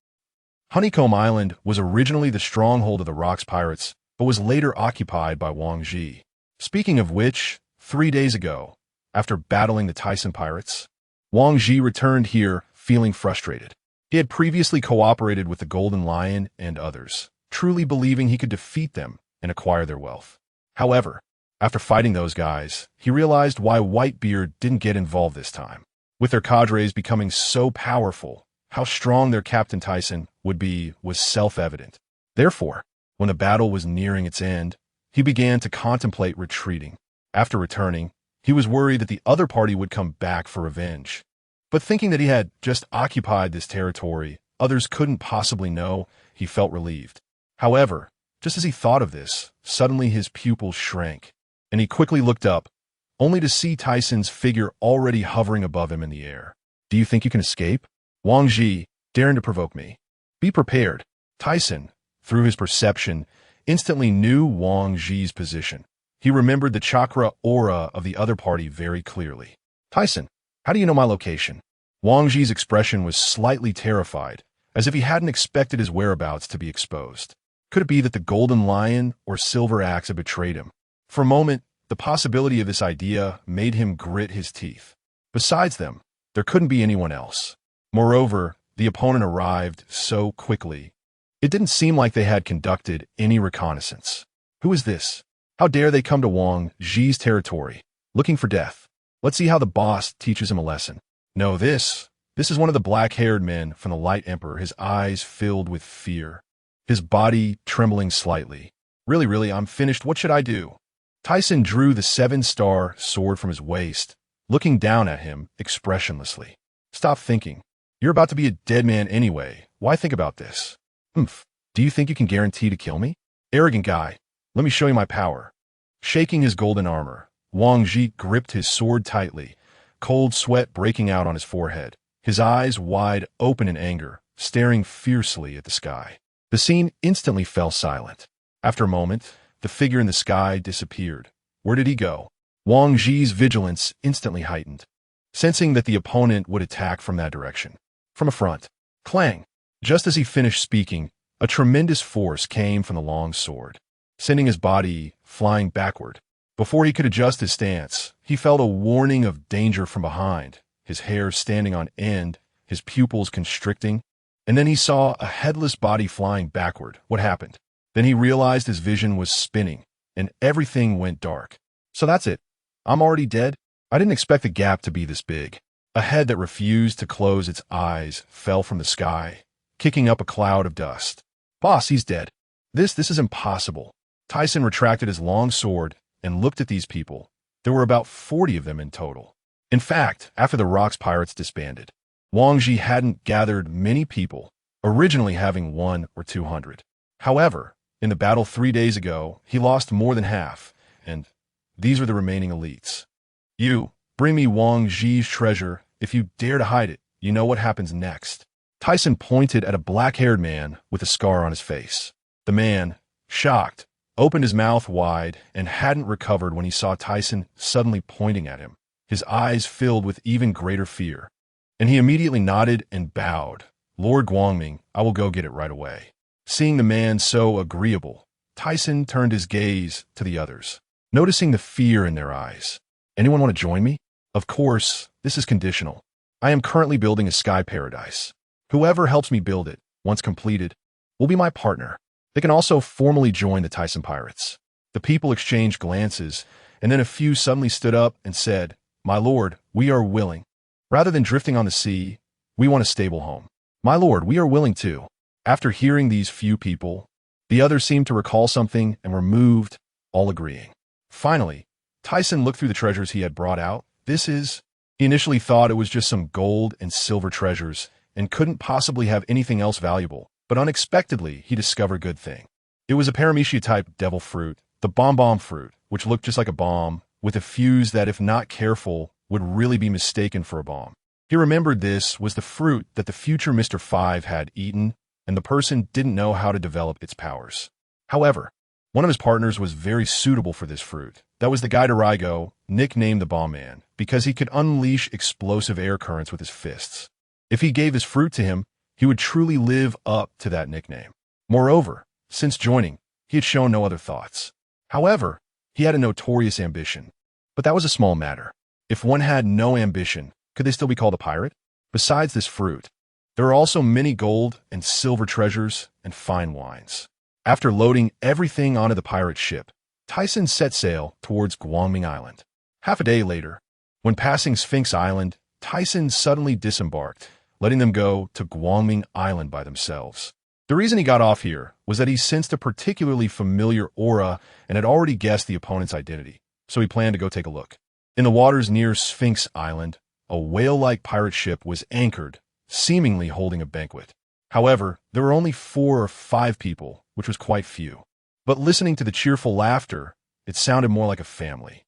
Honeycomb Island was originally the stronghold of the Rocks pirates, but was later occupied by Wang Zhi. Speaking of which, 3 days ago, after battling the Thiesen pirates, Wang Zhi returned here feeling frustrated. He had previously cooperated with the Golden Lion and others, truly believing he could defeat them and acquire their wealth. However, after fighting those guys, he realized why Whitebeard didn't get involved this time. With their cadres becoming so powerful, how strong their Captain Thiesen would be was self-evident. Therefore, when the battle was nearing its end, he began to contemplate retreating. After returning, he was worried that the other party would come back for revenge. But thinking that he had just occupied this territory, others couldn't possibly know, he felt relieved. However, just as he thought of this, suddenly his pupils shrank, and he quickly looked up, only to see Thiesen's figure already hovering above him in the air. Do you think you can escape? Wang Zhi, daring to provoke me. Be prepared. Thiesen, through his perception, instantly knew Wang Zhi's position. He remembered the chakra aura of the other party very clearly. Thiesen, how do you know my location? Wang Zhi's expression was slightly terrified, as if he hadn't expected his whereabouts to be exposed. Could it be that the Golden Lion or Silver Axe had betrayed him? For a moment, the possibility of this idea made him grit his teeth. Besides them, there couldn't be anyone else. Moreover, the opponent arrived so quickly. It didn't seem like they had conducted any reconnaissance. Who is this? How dare they come to Wang Zhi's territory, looking for death? Let's see how the boss teaches him a lesson. No, this is one of the black-haired men from the Light Emperor, his eyes filled with fear, his body trembling slightly. Really, I'm finished. What should I do? Thiesen drew the 7-star sword from his waist, looking down at him expressionlessly. Stop thinking. You're about to be a dead man anyway. Why think about this? Do you think you can guarantee to kill me? Arrogant guy. Let me show you my power. Shaking his golden armor, Wang Zhi gripped his sword tightly, cold sweat breaking out on his forehead, his eyes wide open in anger, staring fiercely at the sky. The scene instantly fell silent. After a moment, the figure in the sky disappeared. Where did he go? Wang Zhi's vigilance instantly heightened, sensing that the opponent would attack from that direction. From a front. Clang! Just as he finished speaking, a tremendous force came from the long sword, sending his body flying backward. Before he could adjust his stance, he felt a warning of danger from behind, his hair standing on end, his pupils constricting, and then he saw a headless body flying backward. What happened? Then he realized his vision was spinning, and everything went dark. So that's it. I'm already dead? I didn't expect the gap to be this big. A head that refused to close its eyes fell from the sky, kicking up a cloud of dust. Boss, he's dead. This is impossible. Thiesen retracted his long sword and looked at these people. There were about 40 of them in total. In fact, after the Rocks pirates disbanded, Wang Zhi hadn't gathered many people, originally having 100 or 200. However, in the battle 3 days ago, he lost more than half, and these are the remaining elites. You, bring me Wang Zhi's treasure. If you dare to hide it, you know what happens next. Thiesen pointed at a black-haired man with a scar on his face. The man, shocked, opened his mouth wide and hadn't recovered when he saw Thiesen suddenly pointing at him, his eyes filled with even greater fear. And he immediately nodded and bowed. Lord Guangming, I will go get it right away. Seeing the man so agreeable, Thiesen turned his gaze to the others, noticing the fear in their eyes. Anyone want to join me? Of course, this is conditional. I am currently building a sky paradise. Whoever helps me build it, once completed, will be my partner. They can also formally join the Thiesen pirates. The people exchanged glances, and then a few suddenly stood up and said, My lord, we are willing. Rather than drifting on the sea, we want a stable home. My lord, we are willing too. After hearing these few people, the others seemed to recall something and were moved, all agreeing. Finally, Thiesen looked through the treasures he had brought out. He initially thought it was just some gold and silver treasures and couldn't possibly have anything else valuable, but unexpectedly he discovered a good thing. It was a paramecia-type devil fruit, the bomb fruit, which looked just like a bomb, with a fuse that, if not careful, would really be mistaken for a bomb. He remembered this was the fruit that the future Mr. 5 had eaten, and the person didn't know how to develop its powers. However, one of his partners was very suitable for this fruit. That was the guy Dorigo, nicknamed the Bomb Man, because he could unleash explosive air currents with his fists. If he gave his fruit to him, he would truly live up to that nickname. Moreover, since joining, he had shown no other thoughts. However, he had a notorious ambition. But that was a small matter. If one had no ambition, could they still be called a pirate? Besides this fruit, there are also many gold and silver treasures and fine wines. After loading everything onto the pirate ship, Thiesen set sail towards Guangming Island. Half a day later, when passing Sphinx Island, Thiesen suddenly disembarked, letting them go to Guangming Island by themselves. The reason he got off here was that he sensed a particularly familiar aura and had already guessed the opponent's identity, so he planned to go take a look. In the waters near Sphinx Island, a whale-like pirate ship was anchored, seemingly holding a banquet. However, there were only 4 or 5 people, which was quite few. But listening to the cheerful laughter, it sounded more like a family.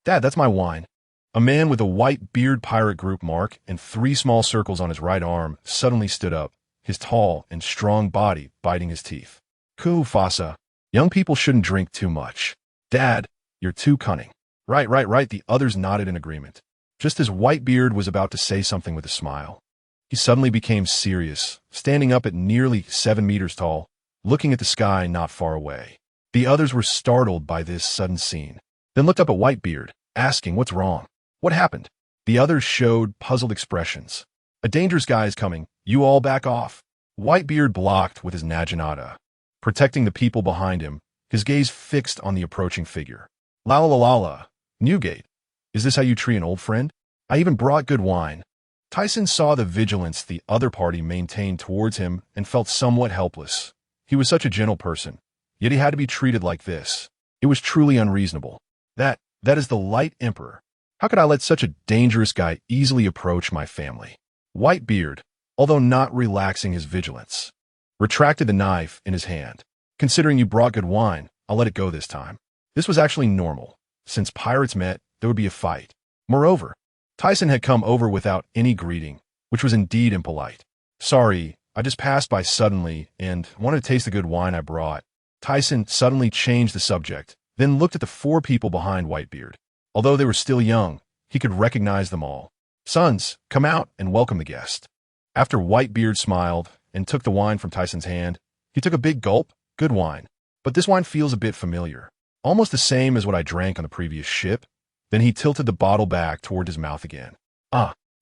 Dad, that's my wine." A man with a white beard pirate group mark and 3 small circles on his right arm suddenly stood up, his tall and strong body biting his teeth. "Fasa, young people shouldn't drink too much. Dad, you're too cunning." Right, the others nodded in agreement. Just as Whitebeard was about to say something with a smile, he suddenly became serious, standing up at nearly 7 meters tall, looking at the sky not far away. The others were startled by this sudden scene, then looked up at Whitebeard, asking what's wrong. What happened? The others showed puzzled expressions. "A dangerous guy is coming. You all back off." Whitebeard blocked with his naginata, protecting the people behind him, his gaze fixed on the approaching figure. "La, Newgate, is this how you treat an old friend? I even brought good wine." Thiesen saw the vigilance the other party maintained towards him and felt somewhat helpless. He was such a gentle person, yet he had to be treated like this. It was truly unreasonable. That is the Light Emperor. How could I let such a dangerous guy easily approach my family? Whitebeard, although not relaxing his vigilance, retracted the knife in his hand. "Considering you brought good wine, I'll let it go this time." This was actually normal. Since pirates met, there would be a fight. Moreover, Thiesen had come over without any greeting, which was indeed impolite. "Sorry, I just passed by suddenly and wanted to taste the good wine I brought." Thiesen suddenly changed the subject, then looked at the 4 people behind Whitebeard. Although they were still young, he could recognize them all. "Sons, come out and welcome the guest." After Whitebeard smiled and took the wine from Thiesen's hand, he took a big gulp. "Good wine, but this wine feels a bit familiar. Almost the same as what I drank on the previous ship." Then he tilted the bottle back toward his mouth again.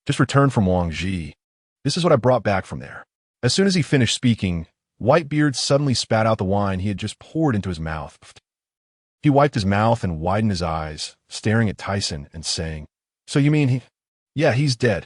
Just returned from Wangji. This is what I brought back from there." As soon as he finished speaking, Whitebeard suddenly spat out the wine he had just poured into his mouth. He wiped his mouth and widened his eyes, staring at Thiesen and saying, "So you mean Yeah, he's dead.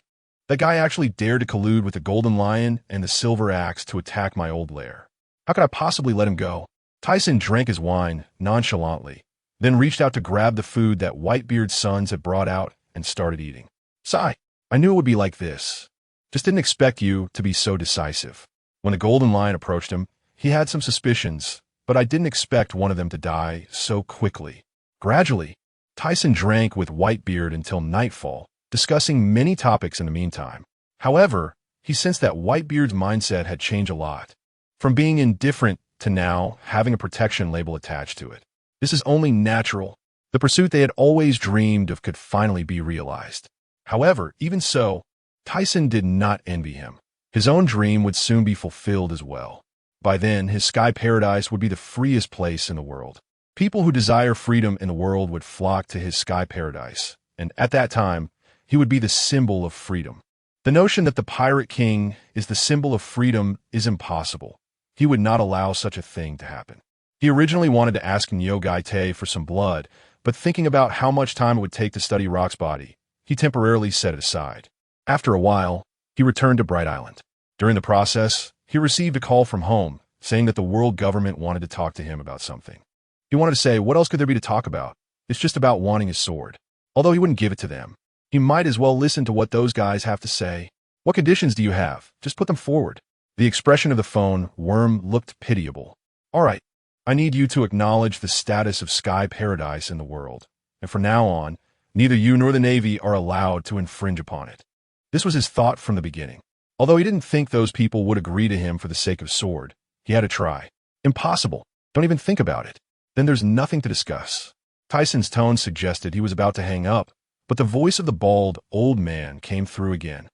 That guy actually dared to collude with the Golden Lion and the Silver Axe to attack my old lair. How could I possibly let him go?" Thiesen drank his wine nonchalantly, then reached out to grab the food that Whitebeard's sons had brought out and started eating. "Sigh, I knew it would be like this. Just didn't expect you to be so decisive." When the Golden Lion approached him, he had some suspicions, but I didn't expect one of them to die so quickly. Gradually, Thiesen drank with Whitebeard until nightfall, discussing many topics in the meantime. However, he sensed that Whitebeard's mindset had changed a lot, from being indifferent to now having a protection label attached to it. This is only natural. The pursuit they had always dreamed of could finally be realized. However, even so, Thiesen did not envy him. His own dream would soon be fulfilled as well. By then, his sky paradise would be the freest place in the world. People who desire freedom in the world would flock to his sky paradise, and at that time, he would be the symbol of freedom. The notion that the Pirate King is the symbol of freedom is impossible. He would not allow such a thing to happen. He originally wanted to ask Nyogai-te for some blood, but thinking about how much time it would take to study Rock's body, he temporarily set it aside. After a while, he returned to Bright Island. During the process, he received a call from home, saying that the world government wanted to talk to him about something. He wanted to say, what else could there be to talk about? It's just about wanting his sword. Although he wouldn't give it to them, he might as well listen to what those guys have to say. "What conditions do you have? Just put them forward." The expression of the phone worm looked pitiable. "All right, I need you to acknowledge the status of Sky Paradise in the world, and from now on, neither you nor the Navy are allowed to infringe upon it." This was his thought from the beginning. Although he didn't think those people would agree to him for the sake of sword, he had to try. Impossible. Don't even think about it. Then there's nothing to discuss. Tyson's tone suggested he was about to hang up, but the voice of the bald, old man came through again.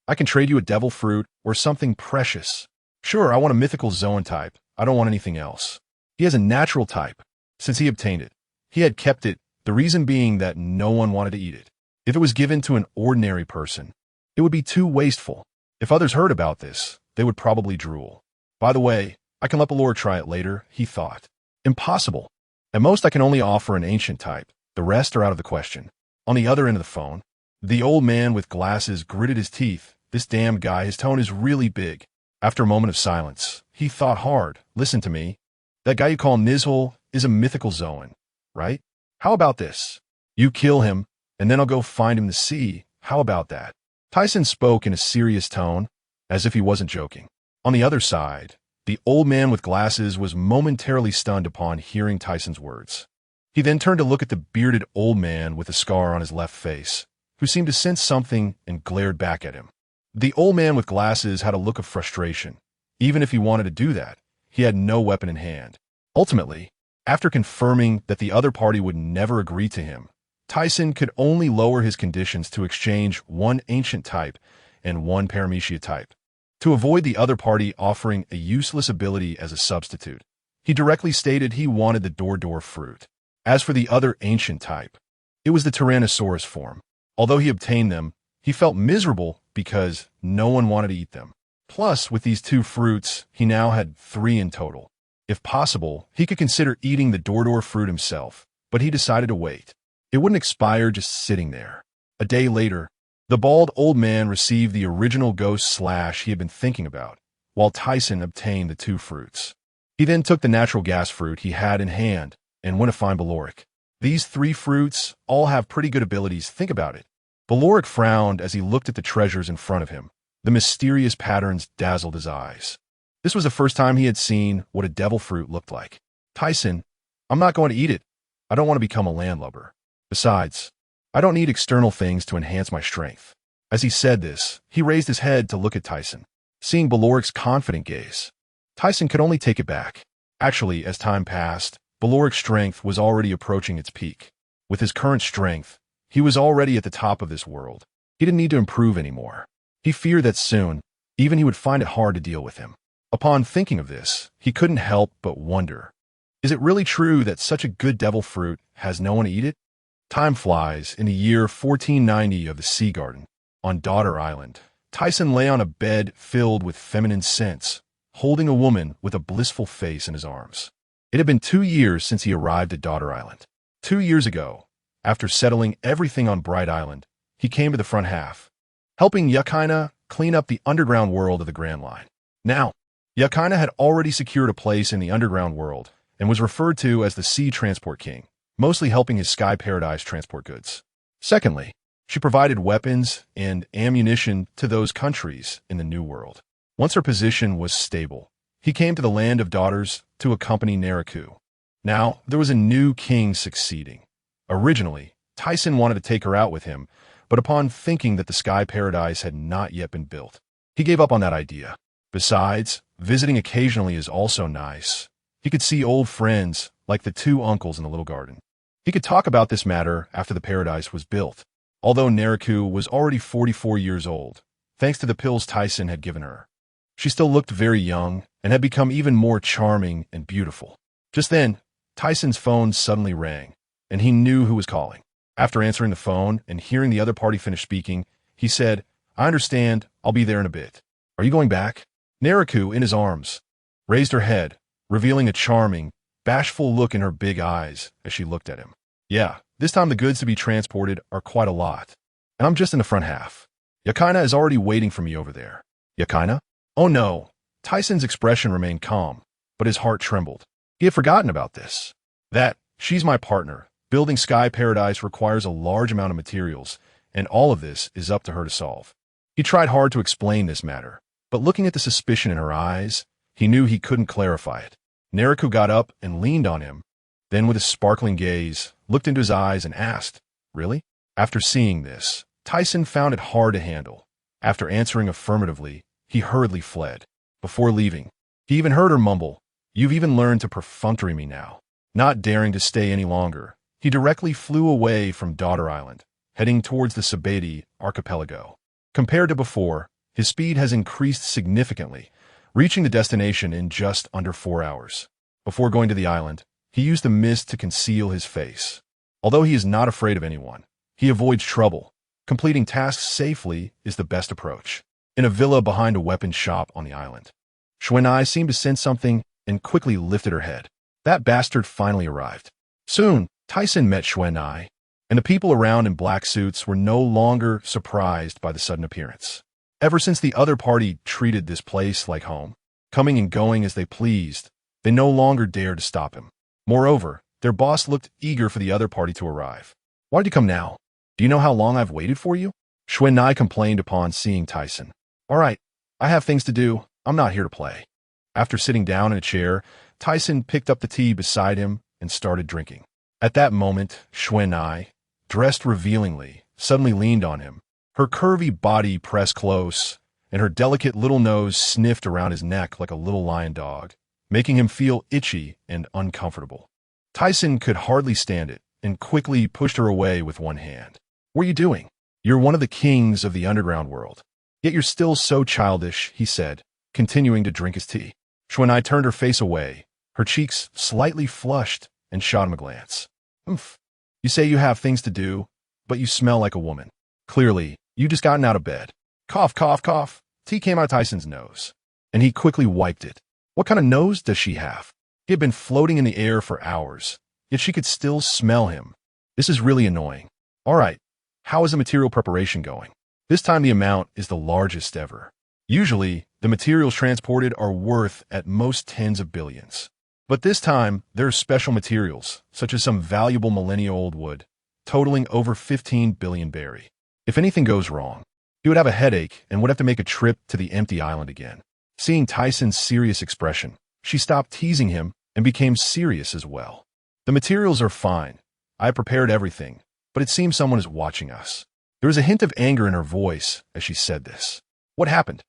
I can trade you a devil fruit or something precious. Sure, I want a mythical Zoan type. I don't want anything else. He has a natural type. Since he obtained it, he had kept it, the reason being that no one wanted to eat it. If it was given to an ordinary person, it would be too wasteful. If others heard about this, they would probably drool. By the way, I can let Balor try it later, he thought. Impossible. At most, I can only offer an ancient type. The rest are out of the question. On the other end of the phone, the old man with glasses gritted his teeth. This damn guy, his tone is really big. After a moment of silence, he thought hard. Listen to me. That guy you call Nizhul is a mythical Zoan, right? How about this? You kill him, and then I'll go find him to see. How about that? Tyson spoke in a serious tone, as if he wasn't joking. On the other side, the old man with glasses was momentarily stunned upon hearing Tyson's words. He then turned to look at the bearded old man with a scar on his left face, who seemed to sense something and glared back at him. The old man with glasses had a look of frustration. Even if he wanted to do that, he had no weapon in hand. Ultimately, after confirming that the other party would never agree to him, Tyson could only lower his conditions to exchange one ancient type and one paramecia type. To avoid the other party offering a useless ability as a substitute, he directly stated he wanted the door fruit. As for the other ancient type, it was the Tyrannosaurus form. Although he obtained them, he felt miserable because no one wanted to eat them. Plus, with these two fruits, he now had 3 in total. If possible, he could consider eating the door fruit himself, but he decided to wait. It wouldn't expire just sitting there. A day later, the bald old man received the original ghost slash he had been thinking about, while Tyson obtained the 2 fruits. He then took the natural gas fruit he had in hand and went to find Baloric. These 3 fruits all have pretty good abilities, think about it. Baloric frowned as he looked at the treasures in front of him. The mysterious patterns dazzled his eyes. This was the first time he had seen what a devil fruit looked like. Tyson, I'm not going to eat it. I don't want to become a landlubber. Besides, I don't need external things to enhance my strength. As he said this, he raised his head to look at Tyson. Seeing Baloric's confident gaze, Tyson could only take it back. Actually, as time passed, Baloric's strength was already approaching its peak. With his current strength, he was already at the top of this world. He didn't need to improve anymore. He feared that soon, even he would find it hard to deal with him. Upon thinking of this, he couldn't help but wonder, is it really true that such a good devil fruit has no one to eat it? Time flies. In the year 1490 of the Sea Garden, on Daughter Island, Tyson lay on a bed filled with feminine scents, holding a woman with a blissful face in his arms. It had been 2 years since he arrived at Daughter Island. 2 years ago, after settling everything on Bright Island, he came to the front half, helping Yakina clean up the underground world of the Grand Line. Now, Yakina had already secured a place in the underground world and was referred to as the Sea Transport King, mostly helping his Sky Paradise transport goods. Secondly, she provided weapons and ammunition to those countries in the New World. Once her position was stable, he came to the Land of Daughters to accompany Neriku. Now, there was a new king succeeding. Originally, Tyson wanted to take her out with him, but upon thinking that the Sky Paradise had not yet been built, he gave up on that idea. Besides, visiting occasionally is also nice. He could see old friends, like the 2 uncles in the little garden. He could talk about this matter after the paradise was built. Although Neriku was already 44 years old, thanks to the pills Tyson had given her, she still looked very young and had become even more charming and beautiful. Just then, Tyson's phone suddenly rang, and he knew who was calling. After answering the phone and hearing the other party finish speaking, he said, I understand, I'll be there in a bit. Are you going back? Neriku, in his arms, raised her head, revealing a charming, bashful look in her big eyes as she looked at him. Yeah, this time the goods to be transported are quite a lot, and I'm just in the front half. Yakina is already waiting for me over there. Yakina? Oh no. Tyson's expression remained calm, but his heart trembled. He had forgotten about this. She's my partner. Building Sky Paradise requires a large amount of materials, and all of this is up to her to solve. He tried hard to explain this matter, but looking at the suspicion in her eyes, he knew he couldn't clarify it. Neriku got up and leaned on him, then with a sparkling gaze, looked into his eyes and asked, Really? After seeing this, Tyson found it hard to handle. After answering affirmatively, he hurriedly fled. Before leaving, he even heard her mumble, "You've even learned to perfunctory me now." Not daring to stay any longer, he directly flew away from Daughter Island, heading towards the Sabeti archipelago. Compared to before, his speed has increased significantly, reaching the destination in just under 4 hours. Before going to the island, he used the mist to conceal his face. Although he is not afraid of anyone, he avoids trouble. Completing tasks safely is the best approach. In a villa behind a weapons shop on the island, Xuanai seemed to sense something and quickly lifted her head. That bastard finally arrived. Soon, Thiesen met Xuanai, and the people around in black suits were no longer surprised by the sudden appearance. Ever since the other party treated this place like home, coming and going as they pleased, they no longer dared to stop him. Moreover, their boss looked eager for the other party to arrive. "Why did you come now? Do you know how long I've waited for you?" Xuanai complained upon seeing Thiesen. "All right, I have things to do. I'm not here to play." After sitting down in a chair, Thiesen picked up the tea beside him and started drinking. At that moment, Xuanai, dressed revealingly, suddenly leaned on him. Her curvy body pressed close, and her delicate little nose sniffed around his neck like a little lion dog, making him feel itchy and uncomfortable. Thiesen could hardly stand it and quickly pushed her away with one hand. "What are you doing? You're one of the kings of the underground world. Yet you're still so childish," he said, continuing to drink his tea. Xuanai turned her face away, her cheeks slightly flushed, and shot him a glance. "Oomph. You say you have things to do, but you smell like a woman. Clearly, you just gotten out of bed." Cough, cough, cough. Tea came out of Thiesen's nose, and he quickly wiped it. What kind of nose does she have? He had been floating in the air for hours, yet she could still smell him. This is really annoying. All right, how is the material preparation going? This time the amount is the largest ever. Usually, the materials transported are worth at most tens of billions. But this time, there are special materials, such as some valuable millennia-old wood, totaling over 15 billion berry. If anything goes wrong, he would have a headache and would have to make a trip to the empty island again. Seeing Thiesen's serious expression, she stopped teasing him and became serious as well. "The materials are fine. I prepared everything, but it seems someone is watching us." There was a hint of anger in her voice as she said this. "What happened?"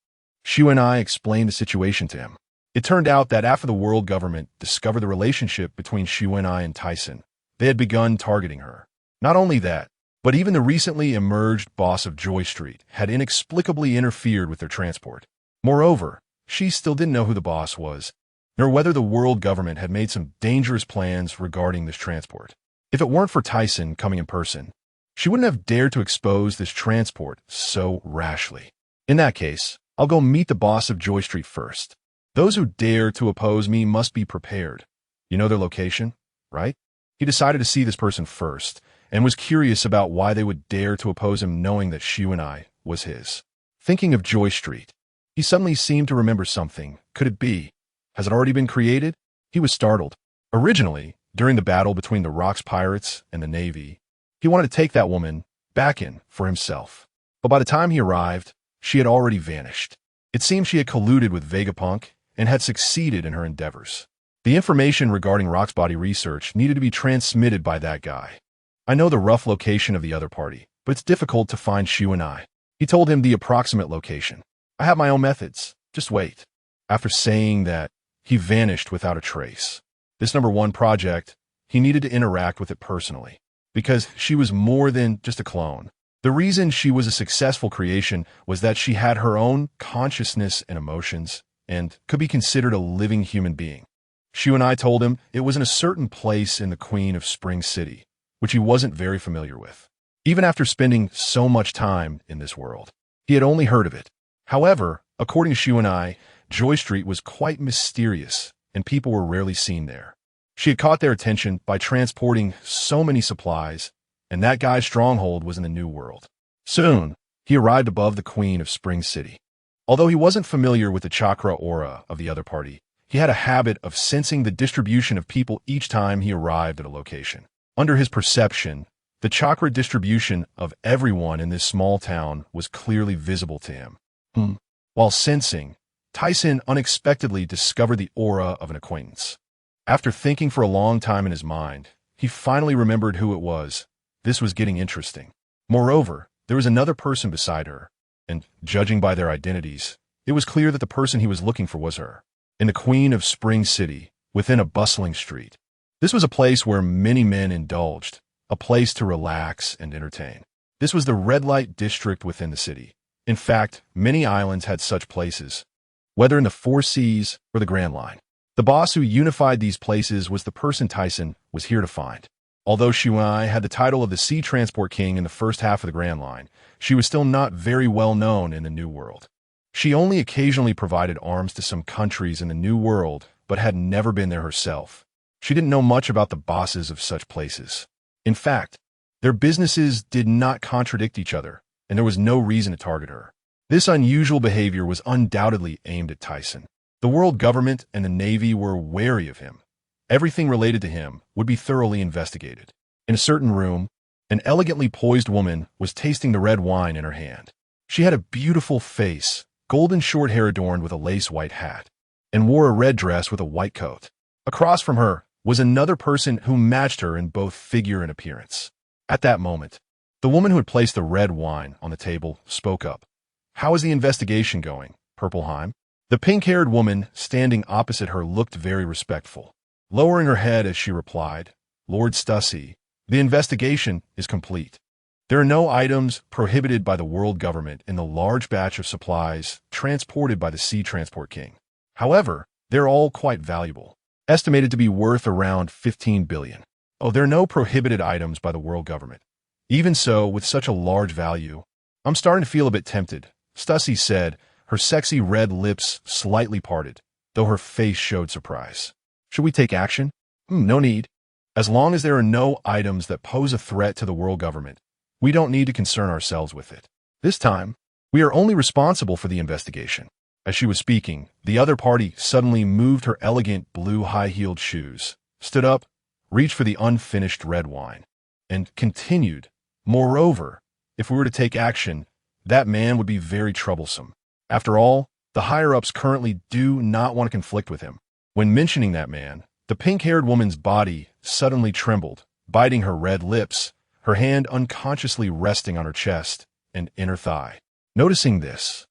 Xuanai explained the situation to him. It turned out that after the world government discovered the relationship between Xuanai and Thiesen, they had begun targeting her. Not only that, but even the recently emerged boss of Joy Street had inexplicably interfered with their transport. Moreover, she still didn't know who the boss was, nor whether the world government had made some dangerous plans regarding this transport. If it weren't for Thiesen coming in person, she wouldn't have dared to expose this transport so rashly. In that case, I'll go meet the boss of Joy Street first. Those who dare to oppose me must be prepared. You know their location, right? He decided to see this person first, and was curious about why they would dare to oppose him knowing that Xuanai was his. Thinking of Joy Street, he suddenly seemed to remember something. Could it be? Has it already been created? He was startled. Originally, during the battle between the Rocks Pirates and the Navy, he wanted to take that woman back in for himself. But by the time he arrived, she had already vanished. It seemed she had colluded with Vegapunk and had succeeded in her endeavors. The information regarding Rock's body research needed to be transmitted by that guy. "I know the rough location of the other party, but it's difficult to find Xuanai." He told him the approximate location. "I have my own methods. Just wait." After saying that, he vanished without a trace. This #1 project, he needed to interact with it personally, because she was more than just a clone. The reason she was a successful creation was that she had her own consciousness and emotions, and could be considered a living human being. Xuanai told him it was in a certain place in the Queen of Spring City, which he wasn't very familiar with. Even after spending so much time in this world, he had only heard of it. However, according to Xuanai, Joy Street was quite mysterious, and people were rarely seen there. She had caught their attention by transporting so many supplies, and that guy's stronghold was in the New World. Soon, he arrived above the Queen of Spring City. Although he wasn't familiar with the chakra aura of the other party, he had a habit of sensing the distribution of people each time he arrived at a location. Under his perception, the chakra distribution of everyone in this small town was clearly visible to him. While sensing, Thiesen unexpectedly discovered the aura of an acquaintance. After thinking for a long time in his mind, he finally remembered who it was. This was getting interesting. Moreover, there was another person beside her, and, judging by their identities, It was clear that the person he was looking for was her, in the Queen of Spring City, within a bustling street. This was a place where many men indulged, a place to relax and entertain. This was the red light district within the city. In fact, many islands had such places, whether in the Four Seas or the Grand Line. The boss who unified these places was the person Thiesen was here to find. Although Shuai had the title of the Sea Transport King in the first half of the Grand Line, she was still not very well known in the New World. She only occasionally provided arms to some countries in the New World, but had never been there herself. She didn't know much about the bosses of such places. In fact, their businesses did not contradict each other, and there was no reason to target her. This unusual behavior was undoubtedly aimed at Thiesen. The world government and the Navy were wary of him. Everything related to him would be thoroughly investigated. In a certain room, an elegantly poised woman was tasting the red wine in her hand. She had a beautiful face, golden short hair adorned with a lace white hat, and wore a red dress with a white coat. Across from her was another person who matched her in both figure and appearance. At that moment, the woman who had placed the red wine on the table spoke up. "How is the investigation going, Purpleheim?" The pink-haired woman standing opposite her looked very respectful, lowering her head as she replied, "Lord Stussy, the investigation is complete. There are no items prohibited by the world government in the large batch of supplies transported by the Sea Transport King. However, they're all quite valuable, estimated to be worth around 15 billion. Oh, there are no prohibited items by the world government. Even so, with such a large value, I'm starting to feel a bit tempted," Stussy said, her sexy red lips slightly parted, though her face showed surprise. "Should we take action?" No need. As long as there are no items that pose a threat to the world government, we don't need to concern ourselves with it. This time, we are only responsible for the investigation." As she was speaking, the other party suddenly moved her elegant blue high-heeled shoes, stood up, reached for the unfinished red wine, and continued, "Moreover, if we were to take action, that man would be very troublesome. After all, the higher-ups currently do not want to conflict with him." When mentioning that man, the pink-haired woman's body suddenly trembled, biting her red lips, her hand unconsciously resting on her chest and inner thigh. Noticing this,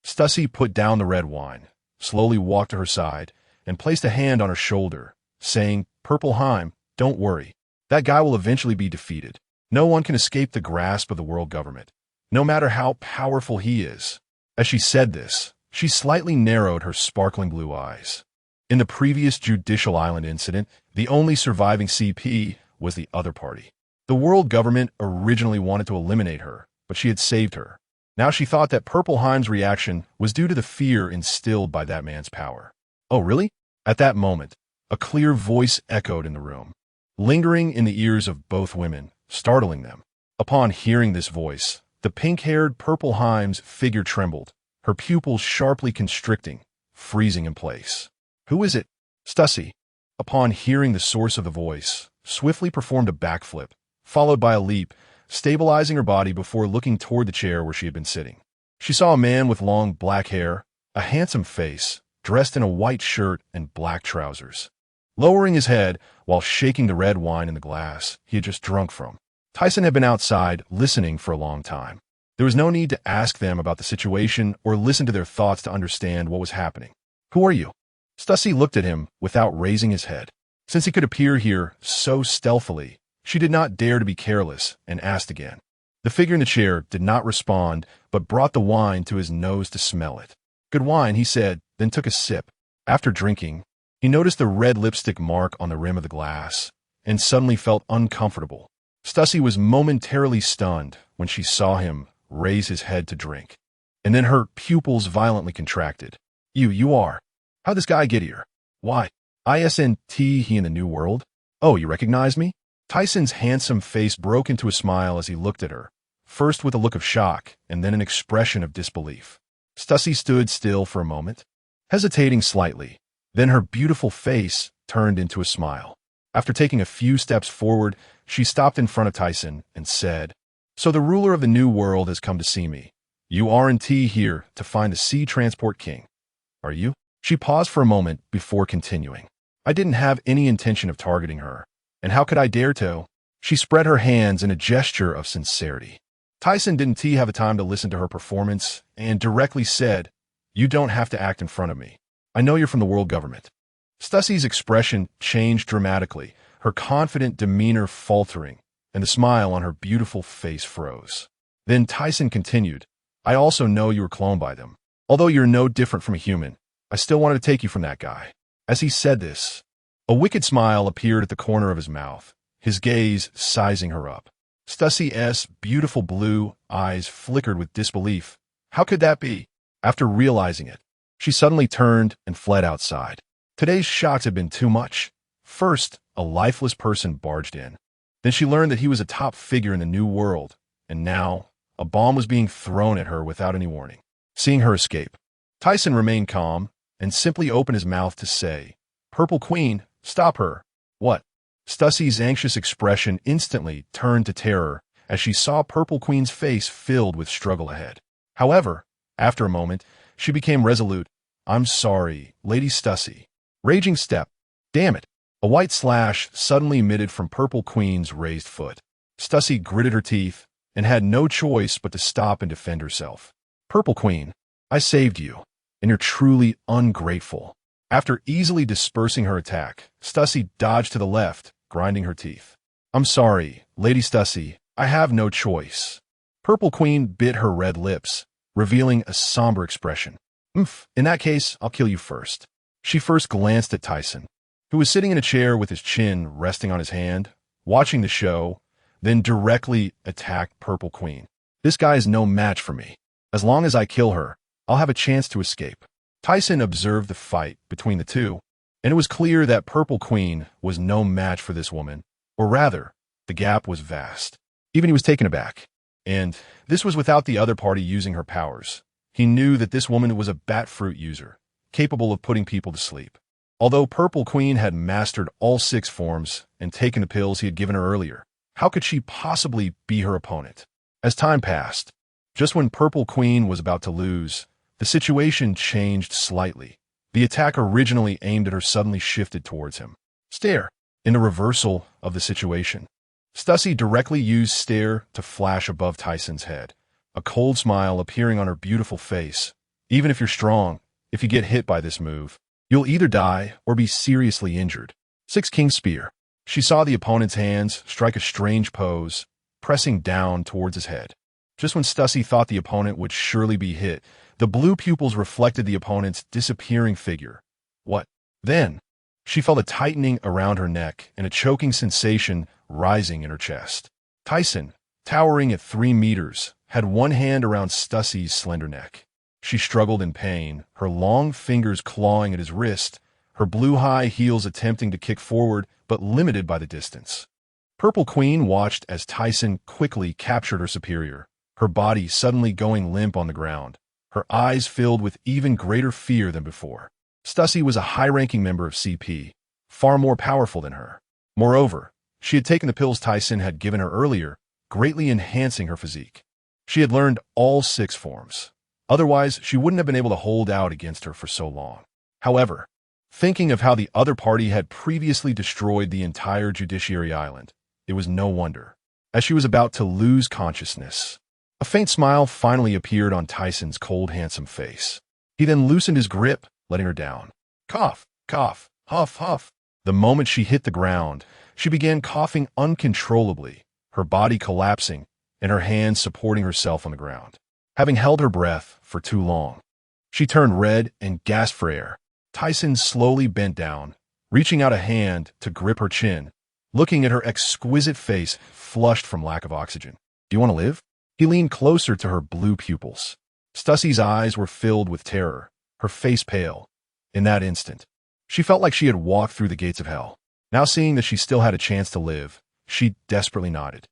Stussy put down the red wine, slowly walked to her side, and placed a hand on her shoulder, saying, "Purpleheim, don't worry. That guy will eventually be defeated. No one can escape the grasp of the world government, no matter how powerful he is." As she said this, she slightly narrowed her sparkling blue eyes. In the previous Judicial Island incident, the only surviving CP was the other party. The world government originally wanted to eliminate her, but she had saved her. Now she thought that Purpleheim's reaction was due to the fear instilled by that man's power. "Oh, really?" At that moment, a clear voice echoed in the room, lingering in the ears of both women, startling them. Upon hearing this voice, the pink-haired Purpleheim's figure trembled, her pupils sharply constricting, freezing in place. "Who is it?" Stussy, upon hearing the source of the voice, swiftly performed a backflip, followed by a leap, stabilizing her body before looking toward the chair where she had been sitting. She saw a man with long black hair, a handsome face, dressed in a white shirt and black trousers. Lowering his head while shaking the red wine in the glass he had just drunk from. Thiesen had been outside listening for a long time. There was no need to ask them about the situation or listen to their thoughts to understand what was happening. "Who are you?" Stussy looked at him without raising his head. Since he could appear here so stealthily, she did not dare to be careless and asked again. The figure in the chair did not respond, but brought the wine to his nose to smell it. "Good wine," he said, then took a sip. After drinking, he noticed the red lipstick mark on the rim of the glass, and suddenly felt uncomfortable. Stussy was momentarily stunned when she saw him raise his head to drink, and then her pupils violently contracted. You are? How'd this guy get here? Why? Isn't he in the New World? Oh, you recognize me?" Thiesen's handsome face broke into a smile as he looked at her, first with a look of shock and then an expression of disbelief. Stussy stood still for a moment, hesitating slightly. Then her beautiful face turned into a smile. After taking a few steps forward, she stopped in front of Thiesen and said, "So the ruler of the New World has come to see me. You aren't here to find the Sea Transport King, are you?" She paused for a moment before continuing. "I didn't have any intention of targeting her. And how could I dare to?" She spread her hands in a gesture of sincerity. Thiesen didn't have the time to listen to her performance and directly said, You don't have to act in front of me. I know you're from the world government. Stussie's expression changed dramatically, her confident demeanor faltering, and the smile on her beautiful face froze. Then Thiesen continued, I also know you were cloned by them. Although you're no different from a human, I still wanted to take you from that guy. As he said this, a wicked smile appeared at the corner of his mouth, his gaze sizing her up. Stussie's beautiful blue eyes flickered with disbelief. How could that be? After realizing it, she suddenly turned and fled outside. Today's shocks had been too much. First, a lifeless person barged in. Then she learned that he was a top figure in the new world, and now a bomb was being thrown at her without any warning. Seeing her escape, Thiesen remained calm and simply opened his mouth to say, Purple Queen, stop her. What? Stussie's anxious expression instantly turned to terror as she saw Purple Queen's face filled with struggle ahead. However, after a moment, she became resolute. I'm sorry, Lady Stussie. Raging step. Damn it. A white slash suddenly emitted from Purple Queen's raised foot. Stussie gritted her teeth and had no choice but to stop and defend herself. Purple Queen, I saved you, and you're truly ungrateful. After easily dispersing her attack, Stussie dodged to the left, grinding her teeth. I'm sorry, Lady Stussie, I have no choice. Purple Queen bit her red lips, revealing a somber expression. In that case, I'll kill you first. She first glanced at Thiesen, who was sitting in a chair with his chin resting on his hand, watching the show, then directly attacked Purple Queen. This guy is no match for me. As long as I kill her, I'll have a chance to escape. Thiesen observed the fight between the two, and it was clear that Purple Queen was no match for this woman, or rather, the gap was vast. Even he was taken aback. And this was without the other party using her powers. He knew that this woman was a bat fruit user, capable of putting people to sleep. Although Purple Queen had mastered all 6 forms and taken the pills he had given her earlier, how could she possibly be her opponent? As time passed, just when Purple Queen was about to lose, the situation changed slightly. The attack originally aimed at her suddenly shifted towards him. Stare. In the reversal of the situation, Stussie directly used stare to flash above Thiesen's head, a cold smile appearing on her beautiful face. Even if you're strong, if you get hit by this move, you'll either die or be seriously injured. 6 King Spear. She saw the opponent's hands strike a strange pose, pressing down towards his head. Just when Stussie thought the opponent would surely be hit, the blue pupils reflected the opponent's disappearing figure. What? Then, she felt a tightening around her neck and a choking sensation rising in her chest. Thiesen, towering at 3 meters, had one hand around Stussie's slender neck. She struggled in pain, her long fingers clawing at his wrist, her blue high heels attempting to kick forward, but limited by the distance. Purple Queen watched as Thiesen quickly captured her superior, her body suddenly going limp on the ground, her eyes filled with even greater fear than before. Stussie was a high-ranking member of CP, far more powerful than her. Moreover, she had taken the pills Thiesen had given her earlier, greatly enhancing her physique. She had learned all 6 forms. Otherwise, she wouldn't have been able to hold out against her for so long. However, thinking of how the other party had previously destroyed the entire Judiciary Island, it was no wonder. As she was about to lose consciousness, a faint smile finally appeared on Thiesen's cold, handsome face. He then loosened his grip, letting her down. Cough, cough, huff, huff. The moment she hit the ground, she began coughing uncontrollably, her body collapsing and her hands supporting herself on the ground. Having held her breath for too long, she turned red and gasped for air. Thiesen slowly bent down, reaching out a hand to grip her chin, looking at her exquisite face flushed from lack of oxygen. Do you want to live? He leaned closer to her blue pupils. Stussie's eyes were filled with terror, her face pale. In that instant, she felt like she had walked through the gates of hell. Now seeing that she still had a chance to live, she desperately nodded.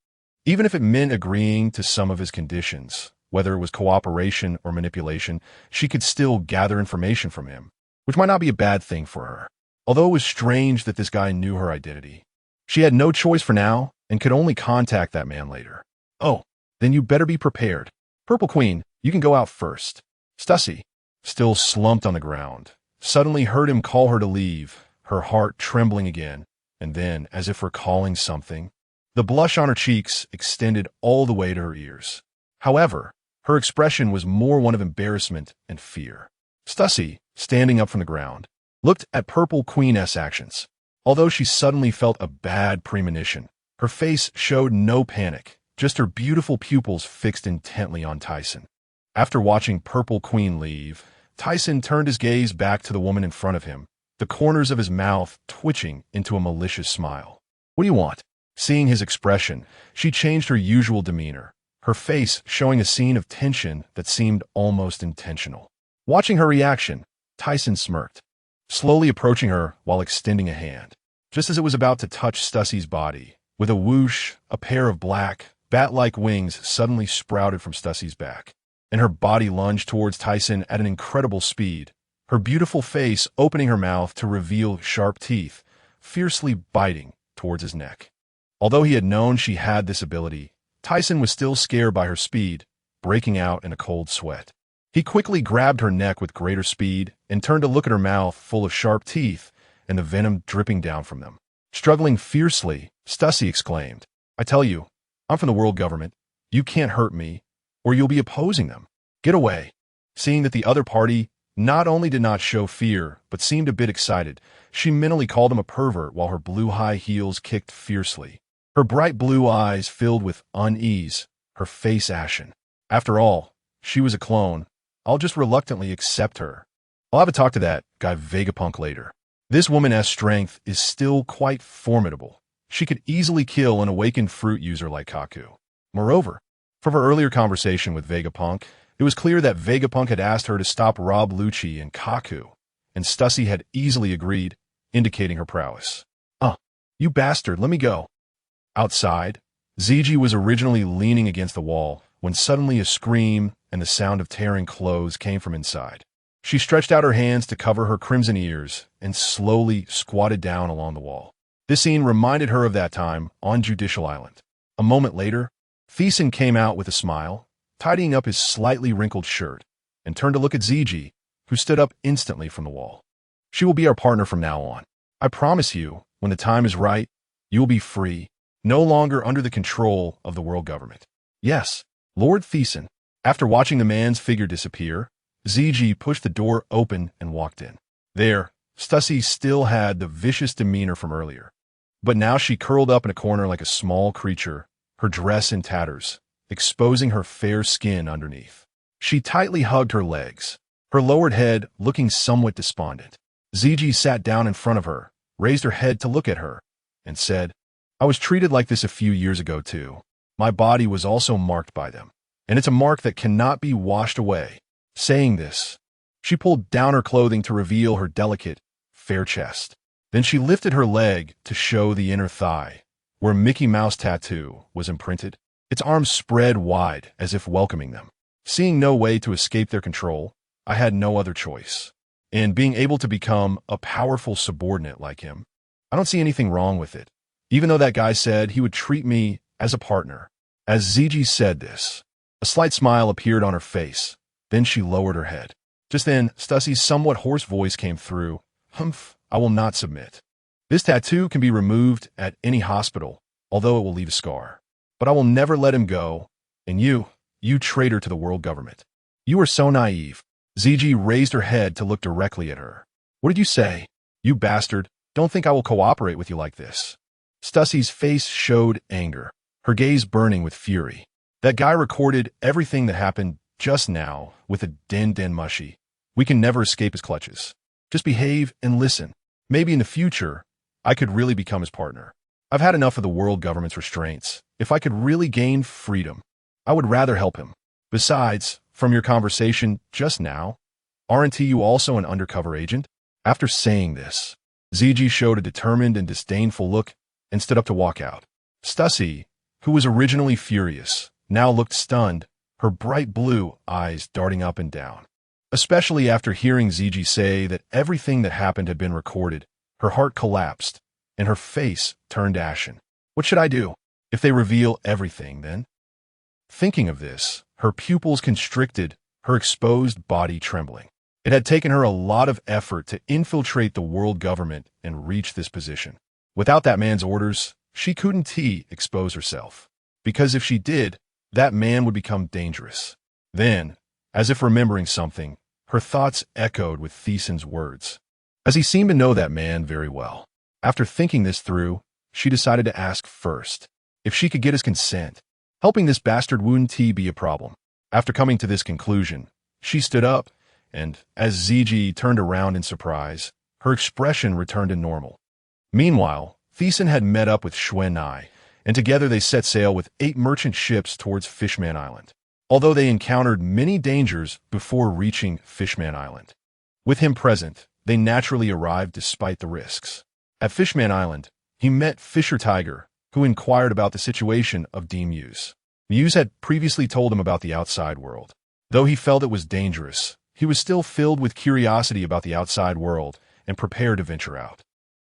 Even if it meant agreeing to some of his conditions, whether it was cooperation or manipulation, she could still gather information from him, which might not be a bad thing for her. Although it was strange that this guy knew her identity, she had no choice for now and could only contact that man later. Oh, then you better be prepared. Purple Queen, you can go out first. Stussie, still slumped on the ground, suddenly heard him call her to leave, her heart trembling again, and then, as if recalling something, the blush on her cheeks extended all the way to her ears. However, her expression was more one of embarrassment and fear. Stussy, standing up from the ground, looked at Purple Queen's actions. Although she suddenly felt a bad premonition, her face showed no panic, just her beautiful pupils fixed intently on Thiesen. After watching Purple Queen leave, Thiesen turned his gaze back to the woman in front of him, the corners of his mouth twitching into a malicious smile. "What do you want?" Seeing his expression, she changed her usual demeanor, her face showing a scene of tension that seemed almost intentional. Watching her reaction, Thiesen smirked, slowly approaching her while extending a hand. Just as it was about to touch Stussy's body, with a whoosh, a pair of black, bat-like wings suddenly sprouted from Stussy's back, and her body lunged towards Thiesen at an incredible speed, her beautiful face opening her mouth to reveal sharp teeth, fiercely biting towards his neck. Although he had known she had this ability, Thiesen was still scared by her speed, breaking out in a cold sweat. He quickly grabbed her neck with greater speed and turned to look at her mouth full of sharp teeth and the venom dripping down from them. Struggling fiercely, Stussy exclaimed, "I tell you, I'm from the world government. You can't hurt me, or you'll be opposing them. Get away." Seeing that the other party not only did not show fear, but seemed a bit excited, she mentally called him a pervert while her blue high heels kicked fiercely. Her bright blue eyes filled with unease, her face ashen. After all, she was a clone. I'll just reluctantly accept her. I'll have a talk to that guy Vegapunk later. This woman's strength is still quite formidable. She could easily kill an awakened fruit user like Kaku. Moreover, from her earlier conversation with Vegapunk, it was clear that Vegapunk had asked her to stop Rob Lucci and Kaku, and Stussy had easily agreed, indicating her prowess. You bastard, let me go." Outside, Ziji was originally leaning against the wall when suddenly a scream and the sound of tearing clothes came from inside. She stretched out her hands to cover her crimson ears and slowly squatted down along the wall. This scene reminded her of that time on Judicial Island. A moment later, Thiesen came out with a smile, tidying up his slightly wrinkled shirt, and turned to look at Ziji, who stood up instantly from the wall. "She will be our partner from now on. I promise you, when the time is right, you will be free, no longer under the control of the world government." "Yes, Lord Thiesen." After watching the man's figure disappear, Ziji pushed the door open and walked in. There, Stussy still had the vicious demeanor from earlier, but now she curled up in a corner like a small creature, her dress in tatters, exposing her fair skin underneath. She tightly hugged her legs, her lowered head looking somewhat despondent. Ziji sat down in front of her, raised her head to look at her, and said, "I was treated like this a few years ago too. My body was also marked by them, and it's a mark that cannot be washed away." Saying this, she pulled down her clothing to reveal her delicate, fair chest. Then she lifted her leg to show the inner thigh, where a Mickey Mouse tattoo was imprinted, its arms spread wide as if welcoming them. Seeing no way to escape their control, I had no other choice. And being able to become a powerful subordinate like him, I don't see anything wrong with it, even though that guy said he would treat me as a partner. As Ziji said this, a slight smile appeared on her face. Then she lowered her head. Just then, Stussy's somewhat hoarse voice came through. "Humph, I will not submit. This tattoo can be removed at any hospital, although it will leave a scar. But I will never let him go. And you traitor to the world government. You are so naive." Ziji raised her head to look directly at her. "What did you say? You bastard, don't think I will cooperate with you like this." Stussy's face showed anger, her gaze burning with fury. That guy recorded everything that happened just now with a den mushy. We can never escape his clutches. Just behave and listen. Maybe in the future, I could really become his partner. I've had enough of the world government's restraints. If I could really gain freedom, I would rather help him. Besides, from your conversation just now, aren't you also an undercover agent? After saying this, Ziji showed a determined and disdainful look and stood up to walk out. Stussy, who was originally furious, now looked stunned, her bright blue eyes darting up and down. Especially after hearing Ziji say that everything that happened had been recorded, her heart collapsed, and her face turned ashen. What should I do? If they reveal everything, then? Thinking of this, her pupils constricted, her exposed body trembling. It had taken her a lot of effort to infiltrate the world government and reach this position. Without that man's orders, she couldn't expose herself. Because if she did, that man would become dangerous. Then, as if remembering something, Her thoughts echoed with Thiesen's words, as he seemed to know that man very well. After thinking this through, she decided to ask first if she could get his consent. Helping this bastard wouldn't be a problem. After coming to this conclusion, she stood up, and as Ziji turned around in surprise, her expression returned to normal. Meanwhile, Thiesen had met up with Xuanai, and together they set sail with 8 merchant ships towards Fishman Island, although they encountered many dangers before reaching Fishman Island. With him present, they naturally arrived despite the risks. At Fishman Island, he met Fisher Tiger, who inquired about the situation of D. Muse. Muse had previously told him about the outside world. Though he felt it was dangerous, he was still filled with curiosity about the outside world and prepared to venture out.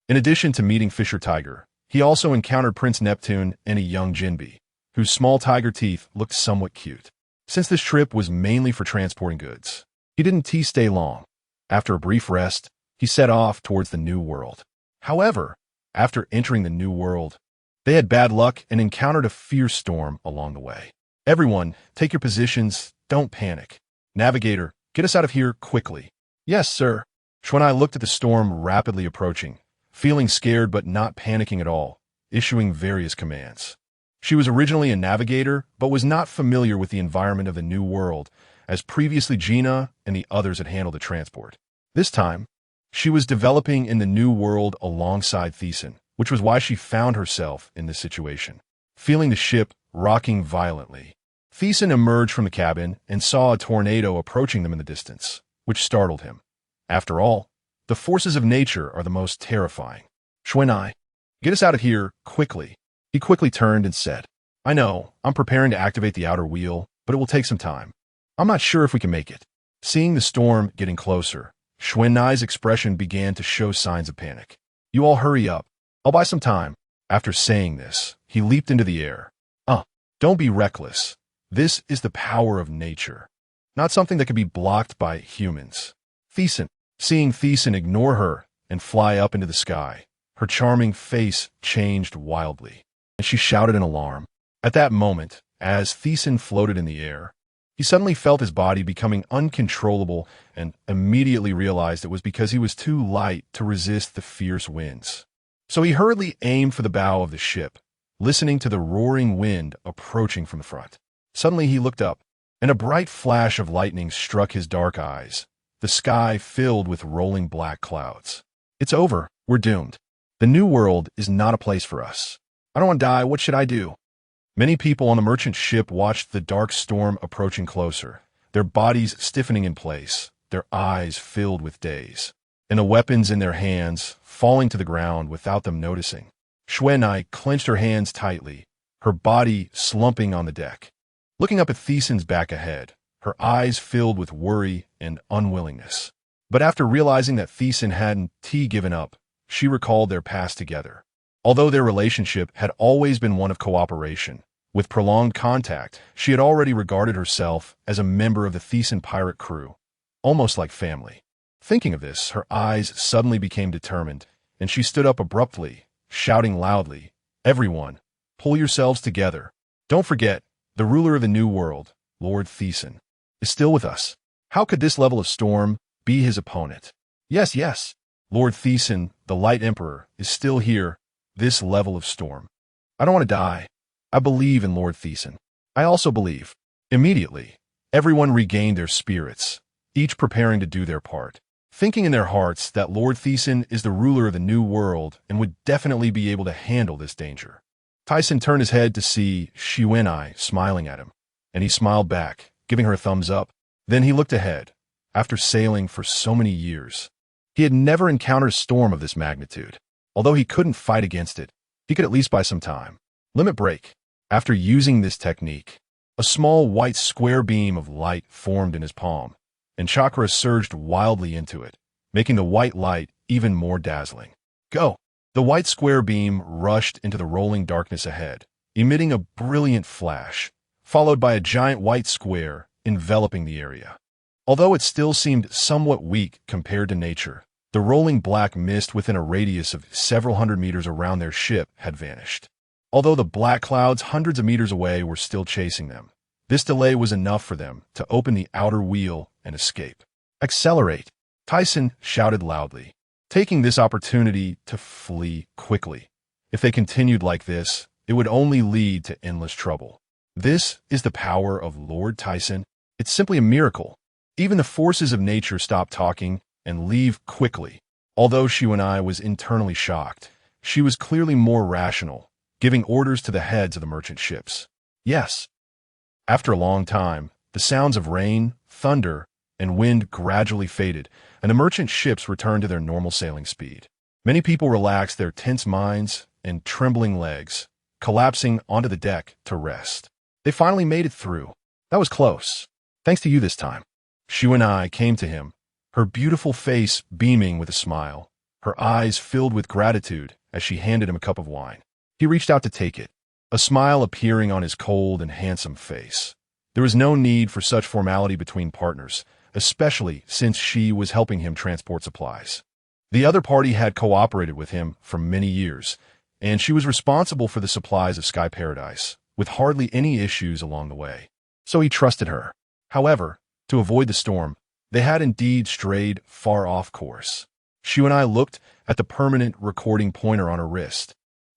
In addition to meeting Fisher Tiger, he also encountered Prince Neptune and a young Jinbi, whose small tiger teeth looked somewhat cute. Since this trip was mainly for transporting goods, he didn't stay long. After a brief rest, he set off towards the New World. However, after entering the New World, they had bad luck and encountered a fierce storm along the way. Everyone, take your positions, don't panic. Navigator, get us out of here quickly. Yes, sir. Xuanai looked at the storm rapidly approaching, feeling scared but not panicking at all, issuing various commands. She was originally a navigator, but was not familiar with the environment of the New World, as previously Gina and the others had handled the transport. This time, she was developing in the New World alongside Thiesen, which was why she found herself in this situation, feeling the ship rocking violently. Thiesen emerged from the cabin and saw a tornado approaching them in the distance, which startled him. After all, the forces of nature are the most terrifying. Xuanai, get us out of here quickly. He quickly turned and said, I know, I'm preparing to activate the outer wheel, but it will take some time. I'm not sure if we can make it. Seeing the storm getting closer, Xuanai's expression began to show signs of panic. You all hurry up. I'll buy some time. After saying this, he leaped into the air. Don't be reckless. This is the power of nature, not something that can be blocked by humans. Seeing Thiesen ignore her and fly up into the sky, her charming face changed wildly, and she shouted in alarm. At that moment, as Thiesen floated in the air, he suddenly felt his body becoming uncontrollable and immediately realized it was because he was too light to resist the fierce winds. So he hurriedly aimed for the bow of the ship, listening to the roaring wind approaching from the front. Suddenly he looked up, and a bright flash of lightning struck his dark eyes, the sky filled with rolling black clouds. It's over. We're doomed. The New World is not a place for us. I don't want to die. What should I do? Many people on the merchant ship watched the dark storm approaching closer, their bodies stiffening in place, their eyes filled with daze, and the weapons in their hands falling to the ground without them noticing. Xuanai clenched her hands tightly, her body slumping on the deck. Looking up at Thiesen's back ahead, her eyes filled with worry and unwillingness. But after realizing that Thiesen hadn't given up, she recalled their past together. Although their relationship had always been one of cooperation, with prolonged contact, she had already regarded herself as a member of the Thiesen pirate crew, almost like family. Thinking of this, her eyes suddenly became determined, and she stood up abruptly, shouting loudly, Everyone, pull yourselves together. Don't forget, the ruler of the New World, Lord Thiesen, is still with us. How could this level of storm be his opponent? Yes. Lord Thiesen, the Light Emperor, is still here, this level of storm. I don't want to die. I believe in Lord Thiesen. I also believe. Immediately, everyone regained their spirits, each preparing to do their part, thinking in their hearts that Lord Thiesen is the ruler of the New World and would definitely be able to handle this danger. Thiesen turned his head to see Xuanai smiling at him, and he smiled back, giving her a thumbs up. Then he looked ahead. After sailing for so many years, he had never encountered a storm of this magnitude. Although he couldn't fight against it, he could at least buy some time. Limit break. After using this technique, a small white square beam of light formed in his palm, and chakra surged wildly into it, making the white light even more dazzling. Go! The white square beam rushed into the rolling darkness ahead, emitting a brilliant flash, followed by a giant white square enveloping the area. Although it still seemed somewhat weak compared to nature, the rolling black mist within a radius of several hundred meters around their ship had vanished. Although the black clouds hundreds of meters away were still chasing them, this delay was enough for them to open the outer wheel and escape. Accelerate! Tyson shouted loudly, taking this opportunity to flee quickly. If they continued like this, it would only lead to endless trouble. This is the power of Lord Tyson. It's simply a miracle. Even the forces of nature stop talking and leave quickly. Although Shiwanai was internally shocked, she was clearly more rational, giving orders to the heads of the merchant ships. Yes. After a long time, the sounds of rain, thunder, and wind gradually faded, and the merchant ships returned to their normal sailing speed. Many people relaxed their tense minds and trembling legs, collapsing onto the deck to rest. They finally made it through. That was close. Thanks to you this time. Shiwanai came to him, her beautiful face beaming with a smile, her eyes filled with gratitude as she handed him a cup of wine. He reached out to take it, a smile appearing on his cold and handsome face. There was no need for such formality between partners, especially since she was helping him transport supplies. The other party had cooperated with him for many years, and she was responsible for the supplies of Sky Paradise, with hardly any issues along the way. So he trusted her. However, to avoid the storm, they had indeed strayed far off course. Shiwanai looked at the permanent recording pointer on her wrist,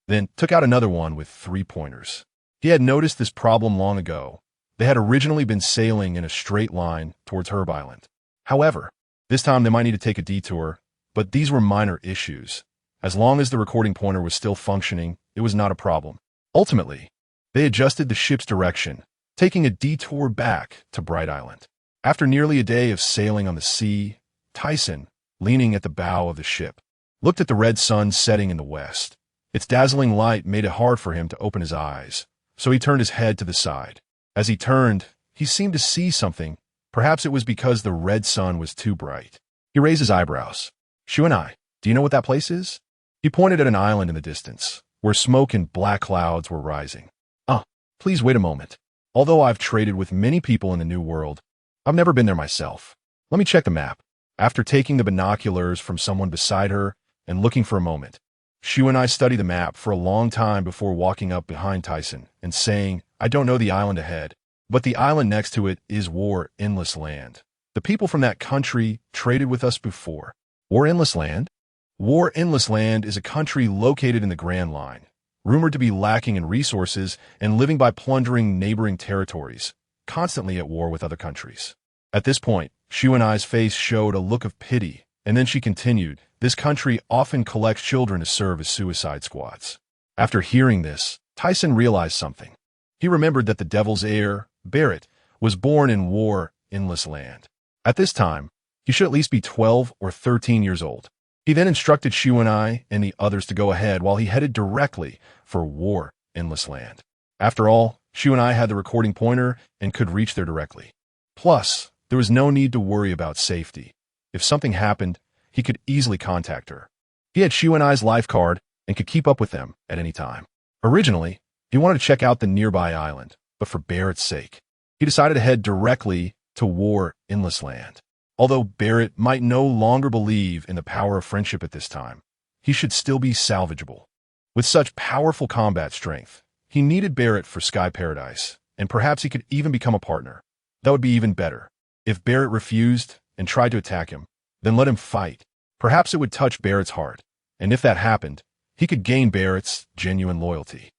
then took out another one with 3 pointers. He had noticed this problem long ago. They had originally been sailing in a straight line towards Herb Island. However, this time they might need to take a detour, but these were minor issues. As long as the recording pointer was still functioning, it was not a problem. Ultimately, they adjusted the ship's direction, taking a detour back to Bright Island. After nearly a day of sailing on the sea, Tyson, leaning at the bow of the ship, looked at the red sun setting in the west. Its dazzling light made it hard for him to open his eyes, so he turned his head to the side. As he turned, he seemed to see something. Perhaps it was because the red sun was too bright. He raised his eyebrows. Shiwanai, do you know what that place is? He pointed at an island in the distance, where smoke and black clouds were rising. Please wait a moment. Although I've traded with many people in the New World, I've never been there myself. Let me check the map. After taking the binoculars from someone beside her and looking for a moment, Shiwanai studied the map for a long time before walking up behind Tyson and saying, I don't know the island ahead, but the island next to it is War Endless Land. The people from that country traded with us before. War Endless Land? War Endless Land is a country located in the Grand Line, rumored to be lacking in resources and living by plundering neighboring territories, constantly at war with other countries. At this point, Shiwanai's face showed a look of pity, and then she continued, this country often collects children to serve as suicide squads. After hearing this, Tyson realized something. He remembered that the Devil's heir, Barrett, was born in War Endless Land. At this time, he should at least be 12 or 13 years old. He then instructed Shiwanai and the others to go ahead while he headed directly for War Endless Land. After all, Shiwanai had the recording pointer and could reach there directly. Plus, there was no need to worry about safety. If something happened, he could easily contact her. He had Shiwanai's life card and could keep up with them at any time. Originally, he wanted to check out the nearby island, but for Barrett's sake, he decided to head directly to War Endless Land. Although Barrett might no longer believe in the power of friendship at this time, he should still be salvageable. With such powerful combat strength, he needed Barrett for Sky Paradise, and perhaps he could even become a partner. That would be even better. If Barrett refused and tried to attack him, then let him fight. Perhaps it would touch Barrett's heart, and if that happened, he could gain Barrett's genuine loyalty.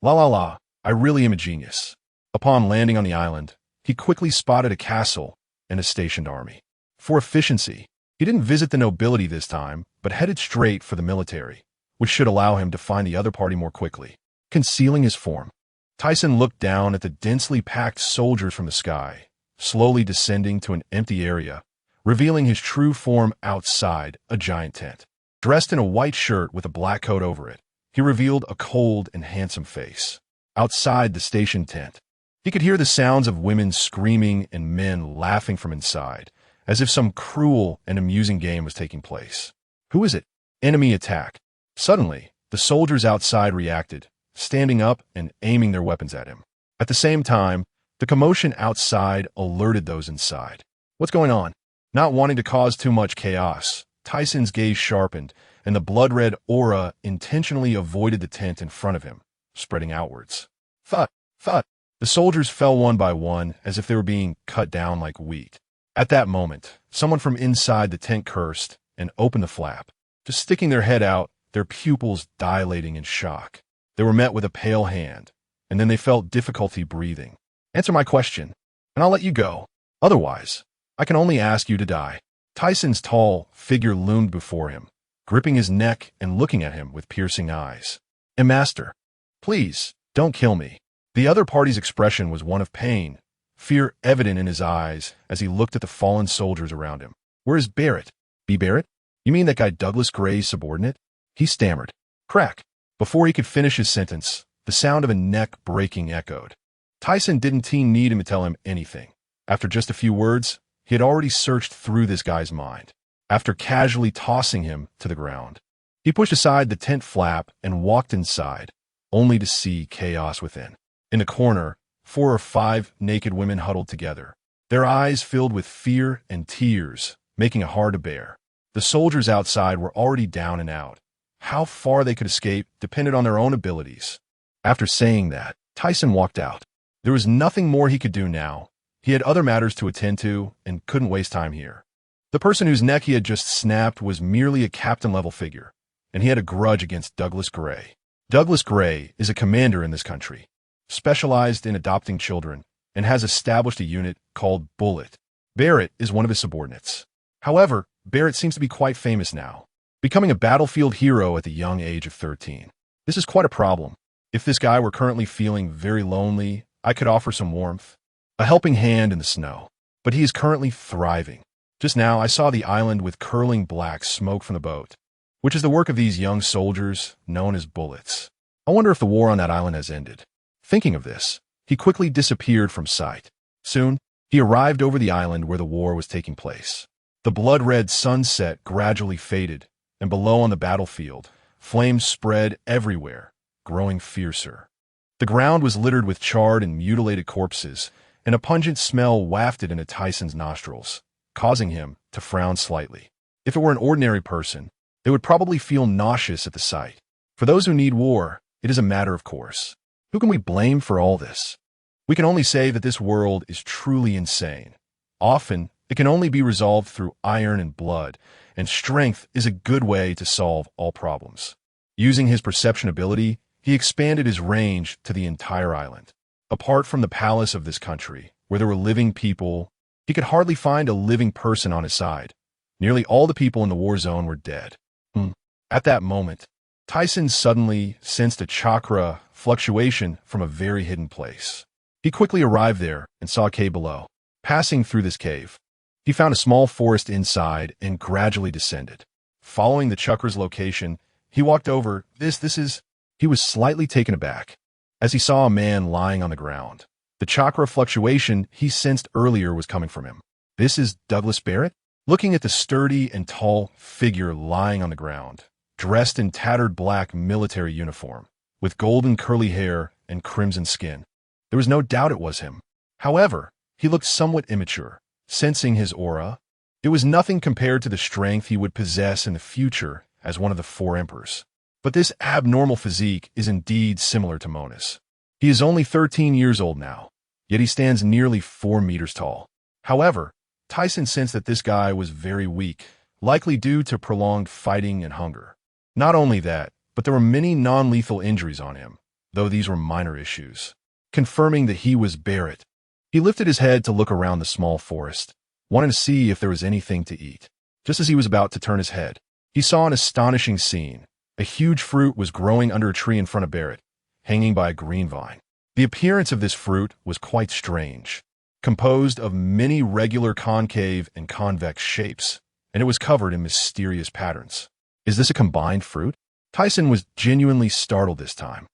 I really am a genius. Upon landing on the island, he quickly spotted a castle and a stationed army. For efficiency, he didn't visit the nobility this time, but headed straight for the military, which should allow him to find the other party more quickly. Concealing his form, Tyson looked down at the densely packed soldiers from the sky, slowly descending to an empty area, revealing his true form outside a giant tent. Dressed in a white shirt with a black coat over it, he revealed a cold and handsome face. Outside the station tent, he could hear the sounds of women screaming and men laughing from inside, as if some cruel and amusing game was taking place. Who is it? Enemy attack. Suddenly, the soldiers outside reacted, standing up and aiming their weapons at him. At the same time, the commotion outside alerted those inside. What's going on? Not wanting to cause too much chaos, Tyson's gaze sharpened, and the blood-red aura intentionally avoided the tent in front of him, spreading outwards. Thud, thud. The soldiers fell one by one as if they were being cut down like wheat. At that moment, someone from inside the tent cursed and opened the flap, just sticking their head out, their pupils dilating in shock. They were met with a pale hand, and then they felt difficulty breathing. Answer my question, and I'll let you go. Otherwise, I can only ask you to die. Thiesen's tall figure loomed before him, gripping his neck and looking at him with piercing eyes. Master, please, don't kill me. The other party's expression was one of pain, fear evident in his eyes as he looked at the fallen soldiers around him. Where is Barrett? B. Barrett? You mean that guy Douglas Gray's subordinate? He stammered. Crack. Before he could finish his sentence, the sound of a neck breaking echoed. Thiesen didn't need him to tell him anything. After just a few words, he had already searched through this guy's mind. After casually tossing him to the ground, he pushed aside the tent flap and walked inside, only to see chaos within. In the corner, 4 or 5 naked women huddled together, their eyes filled with fear and tears, making it hard to bear. The soldiers outside were already down and out. How far they could escape depended on their own abilities. After saying that, Thiesen walked out. There was nothing more he could do now. He had other matters to attend to and couldn't waste time here. The person whose neck he had just snapped was merely a captain-level figure, and he had a grudge against Douglas Gray. Douglas Gray is a commander in this country, specialized in adopting children, and has established a unit called Bullet. Barrett is one of his subordinates. However, Barrett seems to be quite famous now, becoming a battlefield hero at the young age of 13. This is quite a problem. If this guy were currently feeling very lonely, I could offer some warmth, a helping hand in the snow. But he is currently thriving. Just now, I saw the island with curling black smoke from the boat, which is the work of these young soldiers known as Bullets. I wonder if the war on that island has ended. Thinking of this, he quickly disappeared from sight. Soon, he arrived over the island where the war was taking place. The blood-red sunset gradually faded, and below on the battlefield, flames spread everywhere, growing fiercer. The ground was littered with charred and mutilated corpses, and a pungent smell wafted into Thiesen's nostrils, causing him to frown slightly. If it were an ordinary person, they would probably feel nauseous at the sight. For those who need war, it is a matter of course. Who can we blame for all this? We can only say that this world is truly insane. Often, it can only be resolved through iron and blood, and strength is a good way to solve all problems. Using his perception ability, he expanded his range to the entire island. Apart from the palace of this country, where there were living people, he could hardly find a living person on his side. Nearly all the people in the war zone were dead. At that moment, Thiesen suddenly sensed a chakra fluctuation from a very hidden place. He quickly arrived there and saw a cave below. Passing through this cave, he found a small forest inside and gradually descended. Following the chakra's location, he walked over. He was slightly taken aback as he saw a man lying on the ground. The chakra fluctuation he sensed earlier was coming from him. This is Douglas Barrett? Looking at the sturdy and tall figure lying on the ground, dressed in tattered black military uniform, with golden curly hair and crimson skin, there was no doubt it was him. However, he looked somewhat immature. Sensing his aura, it was nothing compared to the strength he would possess in the future as one of the 4 emperors. But this abnormal physique is indeed similar to Mona's. He is only 13 years old now, yet he stands nearly 4 meters tall. However, Thiesen sensed that this guy was very weak, likely due to prolonged fighting and hunger. Not only that, but there were many non-lethal injuries on him, though these were minor issues. Confirming that he was Barrett, he lifted his head to look around the small forest, wanting to see if there was anything to eat. Just as he was about to turn his head, he saw an astonishing scene. A huge fruit was growing under a tree in front of Barrett, hanging by a green vine. The appearance of this fruit was quite strange, composed of many regular concave and convex shapes, and it was covered in mysterious patterns. Is this a combined fruit? Thiesen was genuinely startled this time.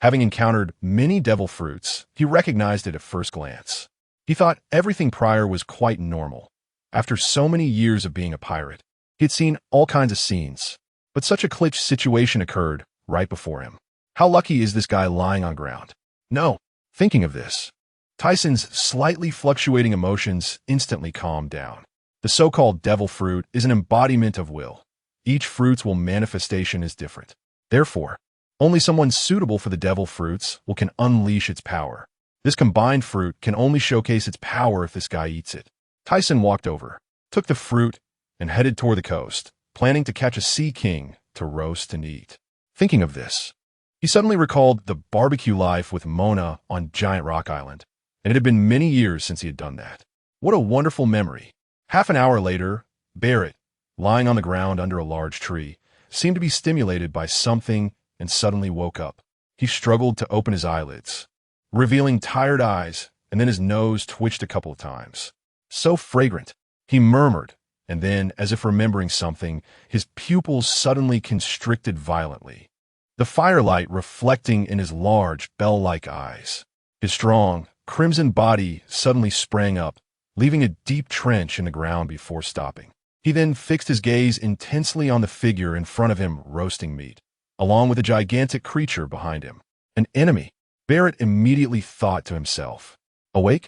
Having encountered many devil fruits, he recognized it at first glance. He thought everything prior was quite normal. After so many years of being a pirate, he had seen all kinds of scenes, but such a clutch situation occurred right before him. How lucky is this guy lying on ground? No. Thinking of this, Thiesen's slightly fluctuating emotions instantly calmed down. The so-called devil fruit is an embodiment of will. Each fruit's manifestation is different. Therefore, only someone suitable for the devil fruits can unleash its power. This combined fruit can only showcase its power if this guy eats it. Tyson walked over, took the fruit, and headed toward the coast, planning to catch a sea king to roast and eat. Thinking of this, he suddenly recalled the barbecue life with Mona on Giant Rock Island, and it had been many years since he had done that. What a wonderful memory. Half an hour later, Barrett, lying on the ground under a large tree, seemed to be stimulated by something and suddenly woke up. He struggled to open his eyelids, revealing tired eyes, and then his nose twitched a couple of times. So fragrant, he murmured, and then, as if remembering something, his pupils suddenly constricted violently, the firelight reflecting in his large, bell-like eyes. His strong, crimson body suddenly sprang up, leaving a deep trench in the ground before stopping. He then fixed his gaze intensely on the figure in front of him roasting meat, along with a gigantic creature behind him. An enemy. Barrett immediately thought to himself. Awake?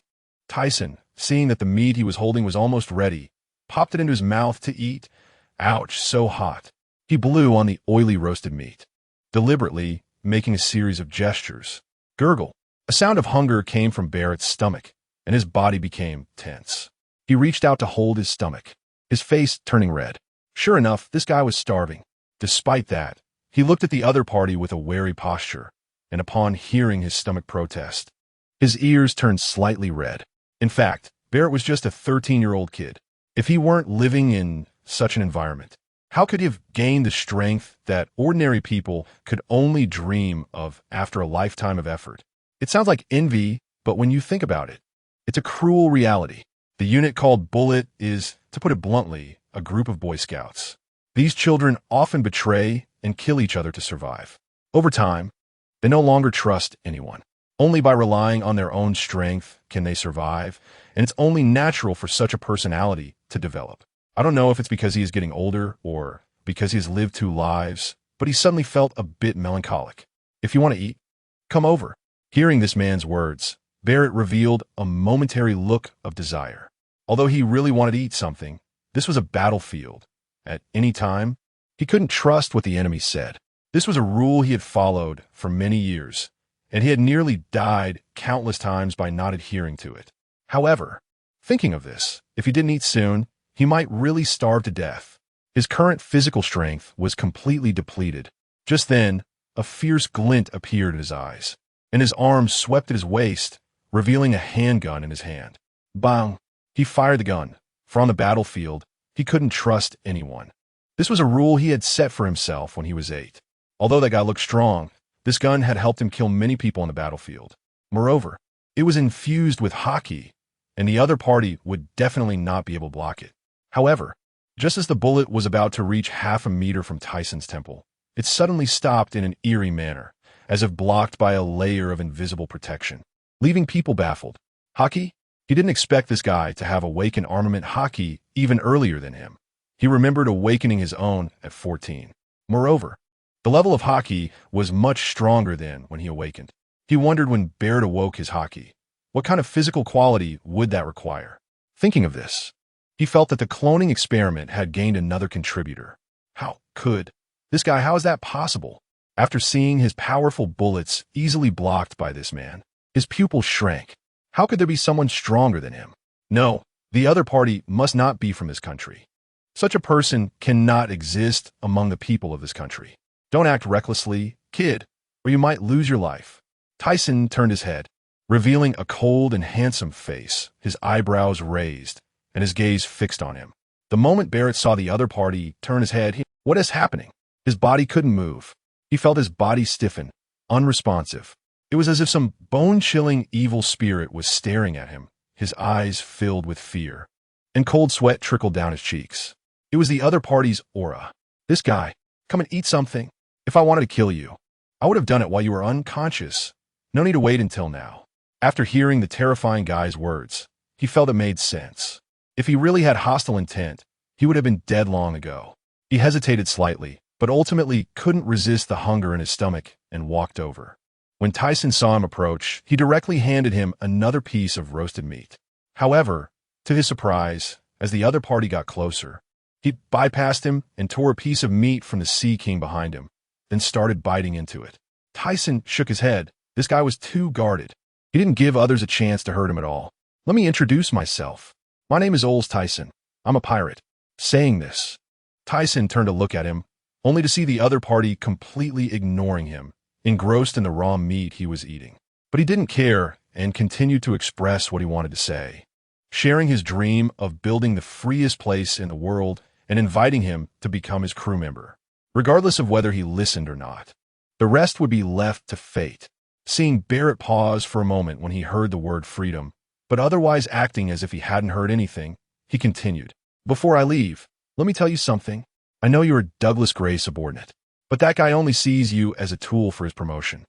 Tyson, seeing that the meat he was holding was almost ready, popped it into his mouth to eat. Ouch, so hot. He blew on the oily roasted meat, deliberately making a series of gestures. Gurgle. A sound of hunger came from Barrett's stomach, and his body became tense. He reached out to hold his stomach, his face turning red. Sure enough, this guy was starving. Despite that, he looked at the other party with a wary posture, and upon hearing his stomach protest, his ears turned slightly red. In fact, Barrett was just a 13-year-old kid. If he weren't living in such an environment, how could he have gained the strength that ordinary people could only dream of after a lifetime of effort? It sounds like envy, but when you think about it, it's a cruel reality. The unit called Bullet is, to put it bluntly, a group of Boy Scouts. These children often betray and kill each other to survive. Over time, they no longer trust anyone. Only by relying on their own strength can they survive, and it's only natural for such a personality to develop. I don't know if it's because he is getting older or because he has lived 2 lives, but he suddenly felt a bit melancholic. If you want to eat, come over. Hearing this man's words, Barrett revealed a momentary look of desire. Although he really wanted to eat something, this was a battlefield. At any time, he couldn't trust what the enemy said. This was a rule he had followed for many years, and he had nearly died countless times by not adhering to it. However, thinking of this, if he didn't eat soon, he might really starve to death. His current physical strength was completely depleted. Just then, a fierce glint appeared in his eyes, and his arms swept at his waist, revealing a handgun in his hand. Bang! He fired the gun, for on the battlefield, he couldn't trust anyone. This was a rule he had set for himself when he was 8. Although that guy looked strong, this gun had helped him kill many people on the battlefield. Moreover, it was infused with hockey, and the other party would definitely not be able to block it. However, just as the bullet was about to reach half a meter from Tyson's temple, it suddenly stopped in an eerie manner, as if blocked by a layer of invisible protection, leaving people baffled. Hockey? He didn't expect this guy to have awakened armament hockey even earlier than him. He remembered awakening his own at 14. Moreover, the level of hockey was much stronger than when he awakened. He wondered when Barrett awoke his hockey, what kind of physical quality would that require? Thinking of this, he felt that the cloning experiment had gained another contributor. How is that possible? After seeing his powerful bullets easily blocked by this man, his pupils shrank. How could there be someone stronger than him? No, the other party must not be from this country. Such a person cannot exist among the people of this country. Don't act recklessly, kid, or you might lose your life. Tyson turned his head, revealing a cold and handsome face, his eyebrows raised, and his gaze fixed on him. The moment Barrett saw the other party turn his head, what is happening? His body couldn't move. He felt his body stiffen, unresponsive. It was as if some bone-chilling evil spirit was staring at him, his eyes filled with fear, and cold sweat trickled down his cheeks. It was the other party's aura. This guy, come and eat something. If I wanted to kill you, I would have done it while you were unconscious. No need to wait until now. After hearing the terrifying guy's words, he felt it made sense. If he really had hostile intent, he would have been dead long ago. He hesitated slightly, but ultimately couldn't resist the hunger in his stomach and walked over. When Tyson saw him approach, he directly handed him another piece of roasted meat. However, to his surprise, as the other party got closer, he bypassed him and tore a piece of meat from the Sea King behind him, then started biting into it. Tyson shook his head. This guy was too guarded. He didn't give others a chance to hurt him at all. Let me introduce myself. My name is Aurs Tisen. I'm a pirate. Saying this, Thiesen turned to look at him, only to see the other party completely ignoring him, engrossed in the raw meat he was eating. But he didn't care and continued to express what he wanted to say, sharing his dream of building the freest place in the world and inviting him to become his crew member, regardless of whether he listened or not. The rest would be left to fate. Seeing Barrett pause for a moment when he heard the word freedom, but otherwise acting as if he hadn't heard anything, he continued. Before I leave, let me tell you something. I know you're a Douglas Gray subordinate, but that guy only sees you as a tool for his promotion,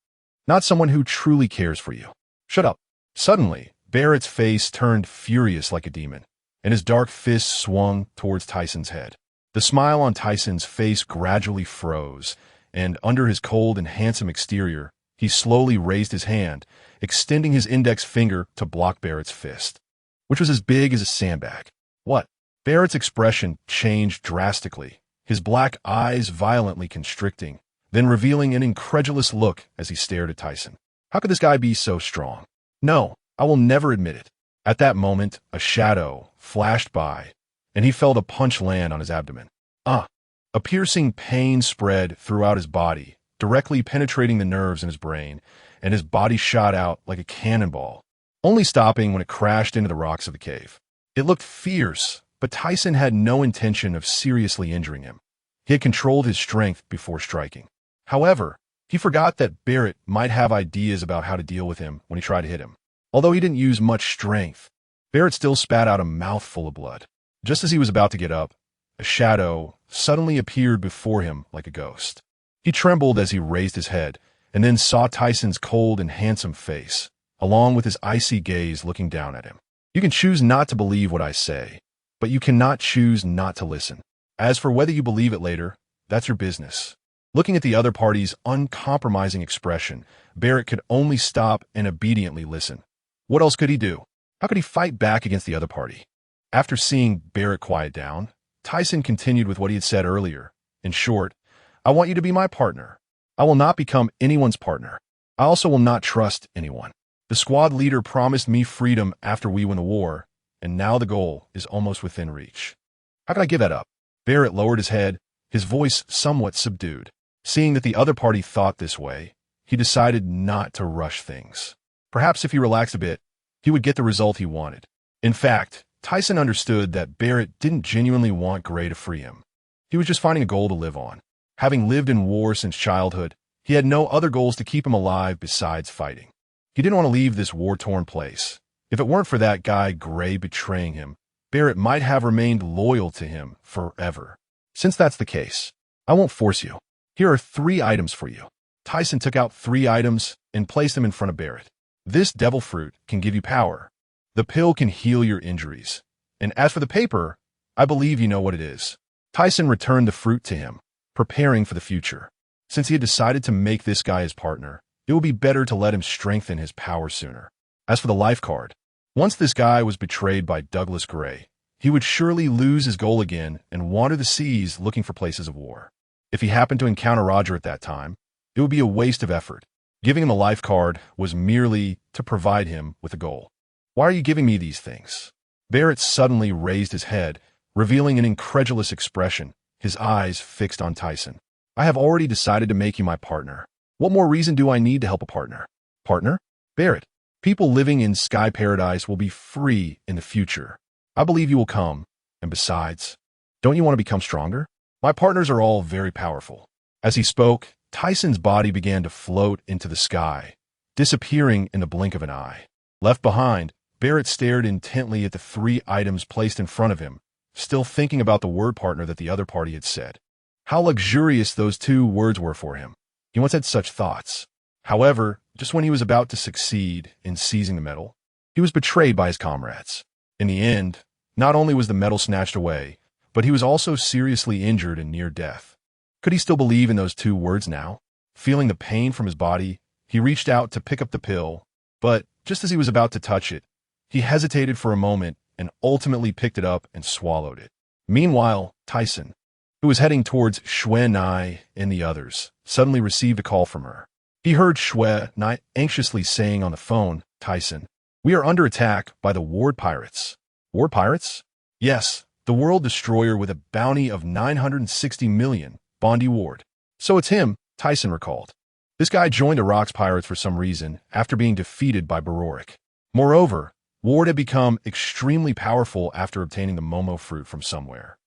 not someone who truly cares for you. Shut up. Suddenly, Barrett's face turned furious like a demon, and his dark fist swung towards Thiesen's head. The smile on Thiesen's face gradually froze, and under his cold and handsome exterior, he slowly raised his hand, extending his index finger to block Barrett's fist, which was as big as a sandbag. What? Barrett's expression changed drastically, his black eyes violently constricting, then revealing an incredulous look as he stared at Thiesen. How could this guy be so strong? No, I will never admit it. At that moment, a shadow flashed by, and he felt a punch land on his abdomen. A piercing pain spread throughout his body, directly penetrating the nerves in his brain, and his body shot out like a cannonball, only stopping when it crashed into the rocks of the cave. It looked fierce, but Thiesen had no intention of seriously injuring him. He had controlled his strength before striking. However, he forgot that Barrett might have ideas about how to deal with him when he tried to hit him. Although he didn't use much strength, Barrett still spat out a mouthful of blood. Just as he was about to get up, a shadow suddenly appeared before him like a ghost. He trembled as he raised his head, and then saw Thiesen's cold and handsome face, along with his icy gaze looking down at him. You can choose not to believe what I say, but you cannot choose not to listen. As for whether you believe it later, that's your business. Looking at the other party's uncompromising expression, Barrett could only stop and obediently listen. What else could he do? How could he fight back against the other party? After seeing Barrett quiet down, Thiesen continued with what he had said earlier. In short, I want you to be my partner. I will not become anyone's partner. I also will not trust anyone. The squad leader promised me freedom after we win the war, and now the goal is almost within reach. How can I give that up? Barrett lowered his head, his voice somewhat subdued. Seeing that the other party thought this way, he decided not to rush things. Perhaps if he relaxed a bit, he would get the result he wanted. In fact, Thiesen understood that Barrett didn't genuinely want Gray to free him. He was just finding a goal to live on. Having lived in war since childhood, he had no other goals to keep him alive besides fighting. He didn't want to leave this war-torn place. If it weren't for that guy Gray betraying him, Barrett might have remained loyal to him forever. Since that's the case, I won't force you. Here are 3 items for you. Thiesen took out 3 items and placed them in front of Barrett. This devil fruit can give you power. The pill can heal your injuries. And as for the paper, I believe you know what it is. Thiesen returned the fruit to him, preparing for the future. Since he had decided to make this guy his partner, it would be better to let him strengthen his power sooner. As for the life card, once this guy was betrayed by Douglas Gray, he would surely lose his goal again and wander the seas looking for places of war. If he happened to encounter Roger at that time, it would be a waste of effort. Giving him a life card was merely to provide him with a goal. Why are you giving me these things? Barrett suddenly raised his head, revealing an incredulous expression, his eyes fixed on Thiesen. I have already decided to make you my partner. What more reason do I need to help a partner? Partner? Barrett, people living in Sky Paradise will be free in the future. I believe you will come. And besides, don't you want to become stronger? My partners are all very powerful. As he spoke, Thiesen's body began to float into the sky, disappearing in the blink of an eye. Left behind, Barrett stared intently at the 3 items placed in front of him, still thinking about the word partner that the other party had said. How luxurious those 2 words were for him. He once had such thoughts. However, just when he was about to succeed in seizing the medal, he was betrayed by his comrades. In the end, not only was the medal snatched away, but he was also seriously injured and near death. Could he still believe in those 2 words now? Feeling the pain from his body, he reached out to pick up the pill, but just as he was about to touch it, he hesitated for a moment and ultimately picked it up and swallowed it. Meanwhile, Thiesen, who was heading towards Xue Nai and the others, suddenly received a call from her. He heard Xue Nai anxiously saying on the phone, Thiesen, we are under attack by the ward pirates. War pirates? Yes, the world destroyer with a bounty of 960 million, Bondi Ward. So it's him, Thiesen recalled. This guy joined the Rocks Pirates for some reason after being defeated by Barorik. Moreover, Ward had become extremely powerful after obtaining the Momo fruit from somewhere.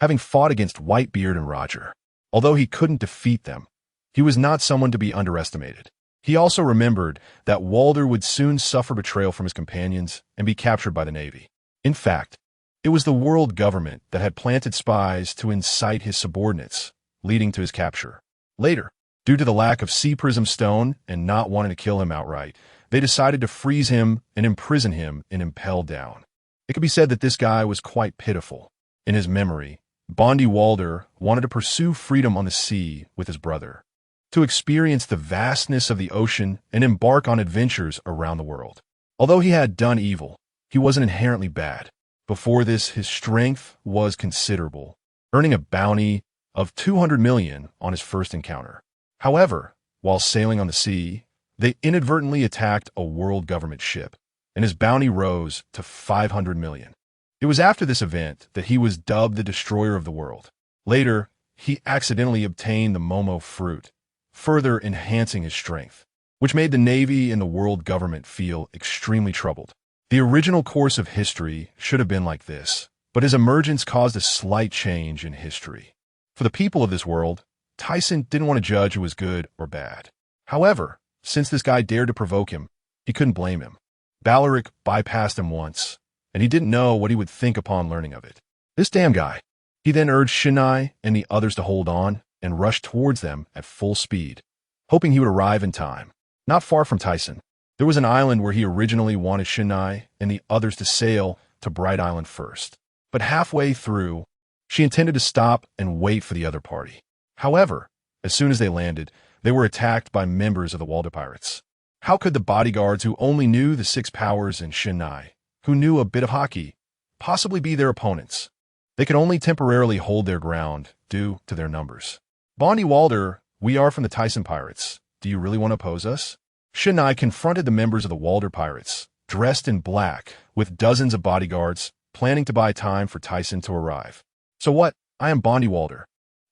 Having fought against Whitebeard and Roger, although he couldn't defeat them, he was not someone to be underestimated. He also remembered that Walder would soon suffer betrayal from his companions and be captured by the Navy. In fact, it was the world government that had planted spies to incite his subordinates, leading to his capture. Later, due to the lack of Sea Prism Stone and not wanting to kill him outright, they decided to freeze him and imprison him in Impel Down. It could be said that this guy was quite pitiful. In his memory, Bondi Walder wanted to pursue freedom on the sea with his brother, to experience the vastness of the ocean and embark on adventures around the world. Although he had done evil, he wasn't inherently bad. Before this, his strength was considerable, earning a bounty of 200 million on his first encounter. However, while sailing on the sea, they inadvertently attacked a world government ship, and his bounty rose to 500 million. It was after this event that he was dubbed the Destroyer of the World. Later, he accidentally obtained the Momo fruit, further enhancing his strength, which made the Navy and the world government feel extremely troubled. The original course of history should have been like this, but his emergence caused a slight change in history. For the people of this world, Thiesen didn't want to judge who was good or bad. However, since this guy dared to provoke him, he couldn't blame him. Barorik bypassed him once, and he didn't know what he would think upon learning of it. This damn guy. He then urged Shinai and the others to hold on and rushed towards them at full speed, hoping he would arrive in time. Not far from Thiesen, there was an island where he originally wanted Shinai and the others to sail to Bright Island first. But halfway through, she intended to stop and wait for the other party. However, as soon as they landed, they were attacked by members of the Walder Pirates. How could the bodyguards who only knew the Six Powers and Shinai, who knew a bit of hockey, possibly be their opponents? They could only temporarily hold their ground due to their numbers. Bondi Walder, we are from the Thiesen Pirates. Do you really want to oppose us? Shinai confronted the members of the Walder Pirates, dressed in black, with dozens of bodyguards, planning to buy time for Thiesen to arrive. So what? I am Bondi Walder.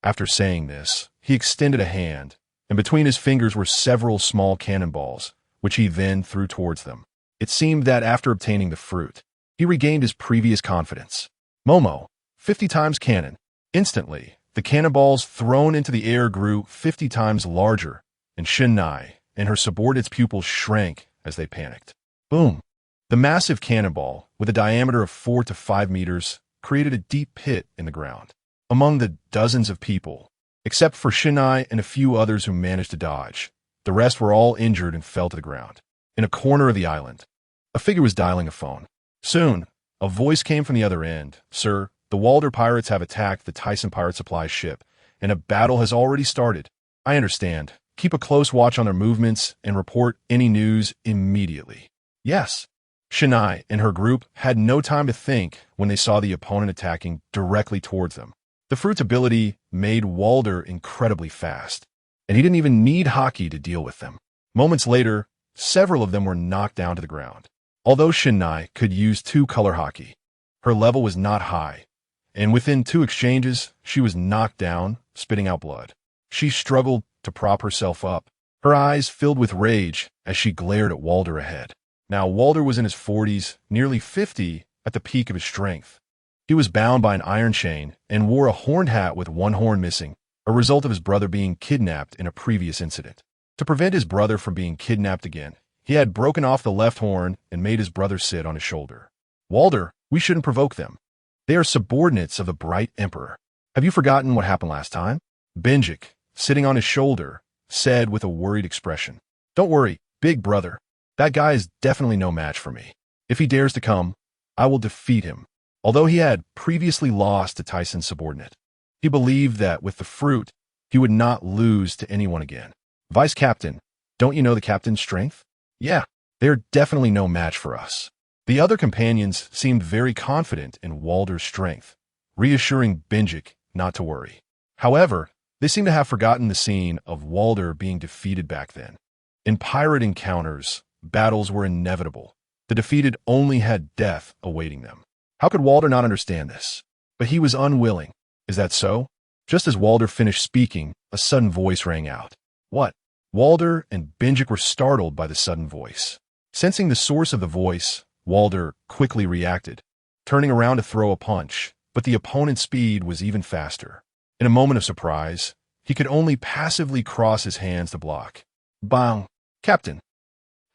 After saying this, he extended a hand, and between his fingers were several small cannonballs, which he then threw towards them. It seemed that after obtaining the fruit, he regained his previous confidence. Momo, 50 times cannon. Instantly, the cannonballs thrown into the air grew 50 times larger, and Shinai and her subordinates' pupils shrank as they panicked. Boom! The massive cannonball, with a diameter of 4 to 5 meters, created a deep pit in the ground. Among the dozens of people, except for Shinai and a few others who managed to dodge, the rest were all injured and fell to the ground. In a corner of the island, a figure was dialing a phone. Soon, a voice came from the other end. Sir, the Walder Pirates have attacked the Thiesen Pirate Supply ship, and a battle has already started. I understand. Keep a close watch on their movements and report any news immediately. Yes. Shinai and her group had no time to think when they saw the opponent attacking directly towards them. The fruit's ability made Walder incredibly fast, and he didn't even need hockey to deal with them. Moments later, several of them were knocked down to the ground. Although Shinai could use 2-color hockey, her level was not high, and within 2 exchanges, she was knocked down, spitting out blood. She struggled to prop herself up, her eyes filled with rage as she glared at Walder ahead. Now, Walder was in his 40s, nearly 50 at the peak of his strength. He was bound by an iron chain and wore a horned hat with one horn missing, a result of his brother being kidnapped in a previous incident. To prevent his brother from being kidnapped again, he had broken off the left horn and made his brother sit on his shoulder. Walder, we shouldn't provoke them. They are subordinates of the Bright Emperor. Have you forgotten what happened last time? Benjik, sitting on his shoulder, said with a worried expression. Don't worry, big brother. That guy is definitely no match for me. If he dares to come, I will defeat him. Although he had previously lost to Thiesen's subordinate, he believed that with the fruit, he would not lose to anyone again. Vice Captain, don't you know the captain's strength? Yeah, they are definitely no match for us. The other companions seemed very confident in Walder's strength, reassuring Benjik not to worry. However, they seemed to have forgotten the scene of Walder being defeated back then. In pirate encounters, battles were inevitable. The defeated only had death awaiting them. How could Walder not understand this? But he was unwilling. Is that so? Just as Walder finished speaking, a sudden voice rang out. What? Walder and Benjik were startled by the sudden voice. Sensing the source of the voice, Walder quickly reacted, turning around to throw a punch, but the opponent's speed was even faster. In a moment of surprise, he could only passively cross his hands to block. Bang! Captain!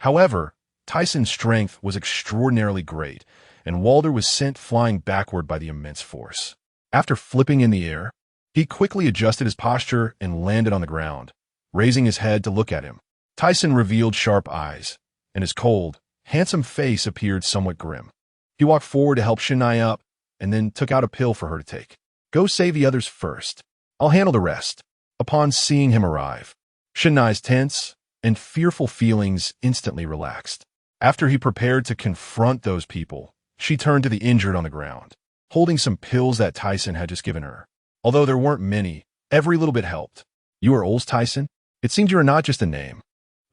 However, Tiesen's strength was extraordinarily great, and Walder was sent flying backward by the immense force. After flipping in the air, he quickly adjusted his posture and landed on the ground, raising his head to look at him. Tiesen revealed sharp eyes, and his cold, handsome face appeared somewhat grim. He walked forward to help Shinai up, and then took out a pill for her to take. Go save the others first. I'll handle the rest. Upon seeing him arrive, Shinai's tense and fearful feelings instantly relaxed. After he prepared to confront those people, she turned to the injured on the ground, holding some pills that Tiesen had just given her. Although there weren't many, every little bit helped. You are Aurs Tisen? It seems you are not just a name.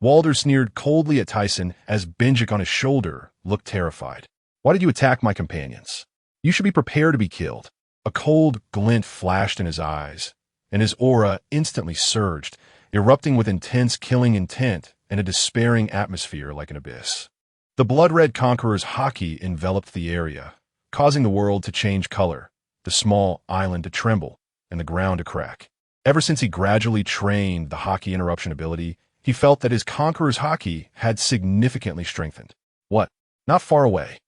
Walder sneered coldly at Tiesen as Benjik on his shoulder looked terrified. Why did you attack my companions? You should be prepared to be killed. A cold glint flashed in his eyes, and his aura instantly surged, erupting with intense killing intent and a despairing atmosphere like an abyss. The blood-red conqueror's haki enveloped the area, causing the world to change color, the small island to tremble, and the ground to crack. Ever since he gradually trained the haki interruption ability, he felt that his conqueror's haki had significantly strengthened. What? Not far away.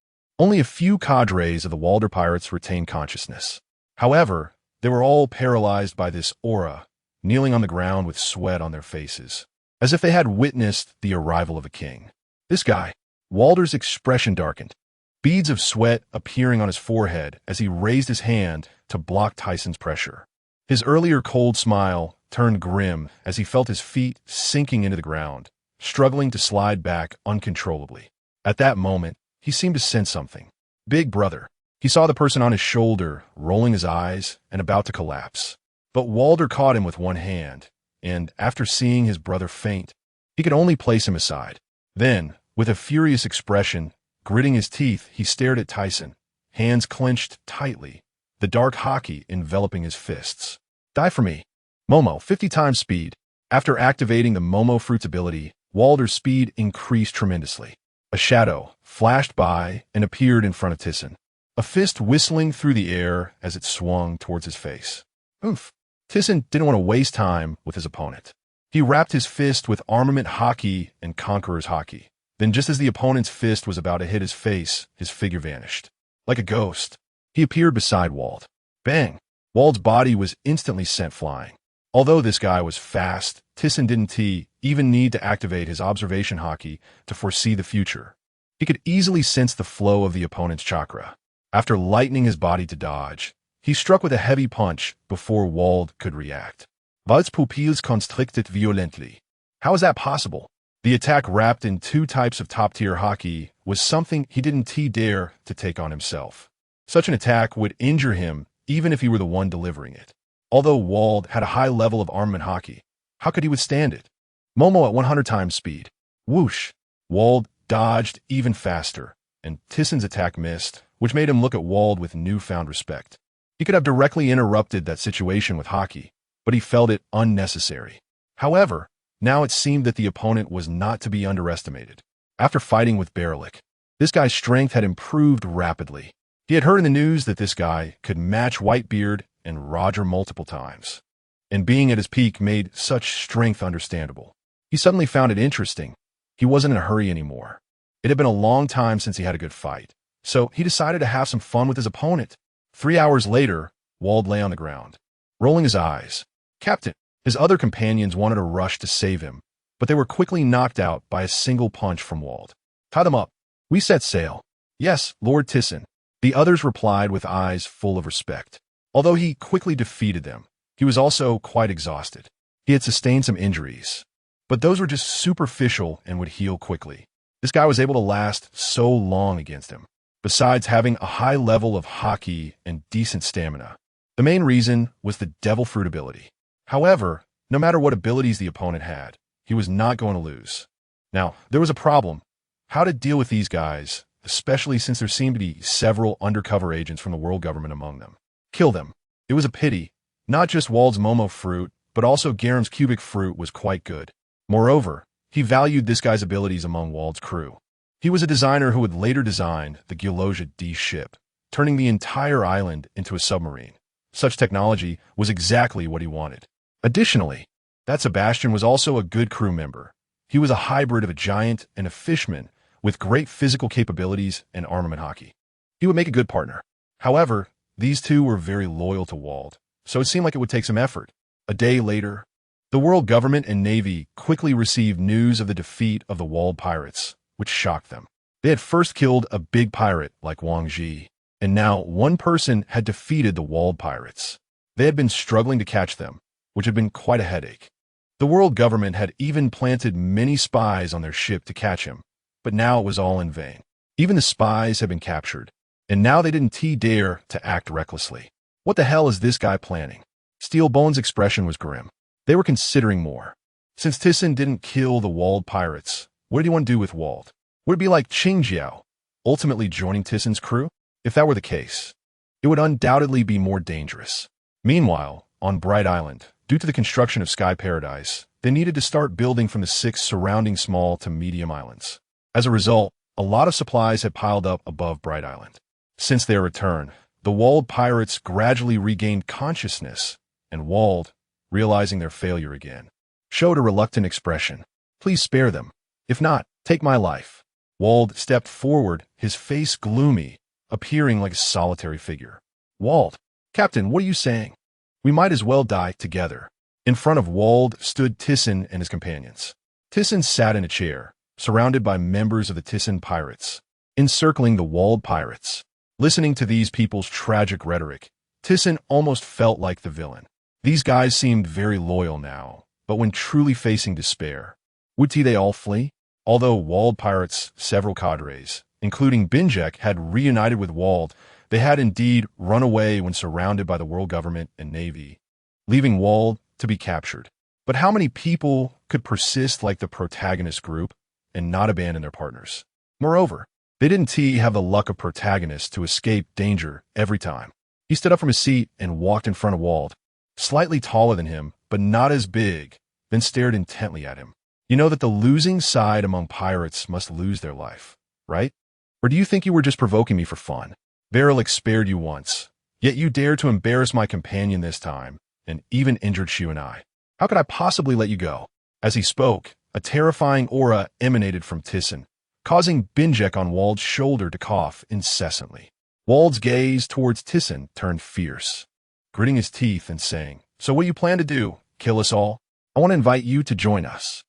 Only a few cadres of the Walder pirates retained consciousness. However, they were all paralyzed by this aura, kneeling on the ground with sweat on their faces, as if they had witnessed the arrival of a king. This guy, Walder's expression darkened, beads of sweat appearing on his forehead as he raised his hand to block Tiesen's pressure. His earlier cold smile turned grim as he felt his feet sinking into the ground, struggling to slide back uncontrollably. At that moment, he seemed to sense something. Big brother. He saw the person on his shoulder, rolling his eyes and about to collapse. But Walder caught him with one hand, and after seeing his brother faint, he could only place him aside. Then, with a furious expression, gritting his teeth, he stared at Tiesen, hands clenched tightly, the dark haki enveloping his fists. Die for me. Momo, 50 times speed. After activating the Momo fruit's ability, Walder's speed increased tremendously. A shadow flashed by and appeared in front of Tiesen, a fist whistling through the air as it swung towards his face. Oof. Thiesen didn't want to waste time with his opponent. He wrapped his fist with armament haki and conqueror's haki. Then just as the opponent's fist was about to hit his face, his figure vanished. Like a ghost, he appeared beside Wald. Bang! Wald's body was instantly sent flying. Although this guy was fast, Thiesen didn't even need to activate his observation haki to foresee the future. He could easily sense the flow of the opponent's chakra. After lightening his body to dodge, he struck with a heavy punch before Wald could react. Wald's pupilles constricted violently. How is that possible? The attack wrapped in 2 types of top-tier haki was something he didn't dare to take on himself. Such an attack would injure him even if he were the one delivering it. Although Wald had a high level of armament haki, how could he withstand it? Momo at 100 times speed. Whoosh! Wald dodged even faster, and Thiesen's attack missed, which made him look at Wald with newfound respect. He could have directly interrupted that situation with haki, but he felt it unnecessary. However, now it seemed that the opponent was not to be underestimated. After fighting with Berlik, this guy's strength had improved rapidly. He had heard in the news that this guy could match Whitebeard and Roger multiple times, and being at his peak made such strength understandable. He suddenly found it interesting. He wasn't in a hurry anymore. It had been a long time since he had a good fight, so he decided to have some fun with his opponent. 3 hours later, Wald lay on the ground, rolling his eyes. Captain! His other companions wanted to rush to save him, but they were quickly knocked out by a single punch from Wald. Tie them up. We set sail. Yes, Lord Thiesen. The others replied with eyes full of respect. Although he quickly defeated them, he was also quite exhausted. He had sustained some injuries, but those were just superficial and would heal quickly. This guy was able to last so long against him, besides having a high level of haki and decent stamina. The main reason was the Devil Fruit ability. However, no matter what abilities the opponent had, he was not going to lose. Now, there was a problem. How to deal with these guys especially since there seemed to be several undercover agents from the world government among them. Kill them. It was a pity. Not just Wald's Momo fruit, but also Garam's cubic fruit was quite good. Moreover, he valued this guy's abilities among Wald's crew. He was a designer who would later design the Gyoloja D ship, turning the entire island into a submarine. Such technology was exactly what he wanted. Additionally, that Sebastian was also a good crew member. He was a hybrid of a giant and a fishman with great physical capabilities and armament hockey. He would make a good partner. However, these two were very loyal to Wald, so it seemed like it would take some effort. A day later, the world government and navy quickly received news of the defeat of the Wald pirates, which shocked them. They had first killed a big pirate like Wang Ji, and now one person had defeated the Wald pirates. They had been struggling to catch them, which had been quite a headache. The world government had even planted many spies on their ship to catch him, but now it was all in vain. Even the spies had been captured, and now they didn't dare to act recklessly. What the hell is this guy planning? Steelbone's expression was grim. They were considering more. Since Thiesen didn't kill the Wald pirates, what did he want to do with Wald? Would it be like Qingjiao, ultimately joining Thiesen's crew? If that were the case, it would undoubtedly be more dangerous. Meanwhile, on Bright Island, due to the construction of Sky Paradise, they needed to start building from the 6 surrounding small to medium islands. As a result, a lot of supplies had piled up above Bright Island. Since their return, the Wald pirates gradually regained consciousness, and Wald, realizing their failure again, showed a reluctant expression. Please spare them. If not, take my life. Wald stepped forward, his face gloomy, appearing like a solitary figure. Wald, Captain, what are you saying? We might as well die together. In front of Wald stood Thiesen and his companions. Thiesen sat in a chair, surrounded by members of the Thiesen pirates, encircling the Wald pirates. Listening to these people's tragic rhetoric, Thiesen almost felt like the villain. These guys seemed very loyal now, but when truly facing despair, would they all flee? Although Wald pirates, several cadres, including Binjek, had reunited with Wald, they had indeed run away when surrounded by the world government and navy, leaving Wald to be captured. But how many people could persist like the protagonist group and not abandon their partners? Moreover, they didn't have the luck of protagonists to escape danger every time. He stood up from his seat and walked in front of Wald, slightly taller than him, but not as big, then stared intently at him. You know that the losing side among pirates must lose their life, right? Or do you think you were just provoking me for fun? Barilek spared you once, yet you dared to embarrass my companion this time, and even injured Shu and I. How could I possibly let you go? As he spoke, a terrifying aura emanated from Thiesen, causing Binjek on Wald's shoulder to cough incessantly. Wald's gaze towards Thiesen turned fierce, gritting his teeth and saying, "So what you plan to do? Kill us all? I want to invite you to join us."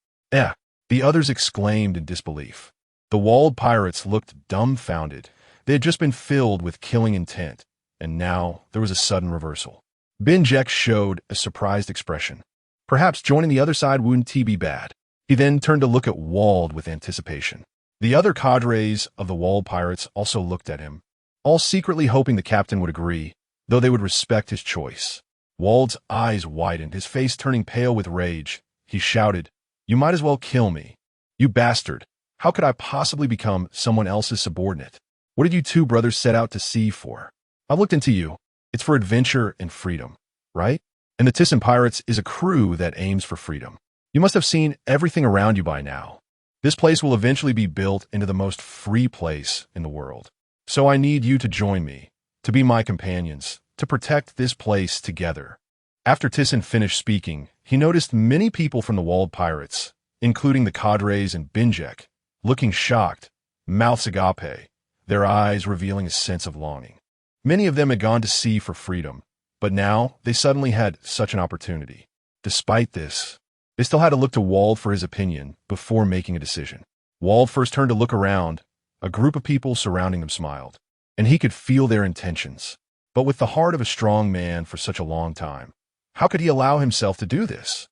The others exclaimed in disbelief. The Wald pirates looked dumbfounded. They had just been filled with killing intent, and now there was a sudden reversal. Binjek showed a surprised expression. Perhaps joining the other side wouldn't be bad. He then turned to look at Wald with anticipation. The other cadres of the Wald pirates also looked at him, all secretly hoping the captain would agree, though they would respect his choice. Wald's eyes widened, his face turning pale with rage. He shouted, "You might as well kill me. You bastard. How could I possibly become someone else's subordinate? What did you two brothers set out to sea for? I've looked into you. It's for adventure and freedom, right? And the Thiesen Pirates is a crew that aims for freedom. You must have seen everything around you by now. This place will eventually be built into the most free place in the world. So I need you to join me, to be my companions, to protect this place together." After Thiesen finished speaking, he noticed many people from the Wald Pirates, including the cadres and Binjek, looking shocked, mouths agape, their eyes revealing a sense of longing. Many of them had gone to sea for freedom, but now they suddenly had such an opportunity. Despite this, they still had to look to Wald for his opinion before making a decision. Wald first turned to look around. A group of people surrounding them smiled, and he could feel their intentions. But with the heart of a strong man for such a long time, how could he allow himself to do this?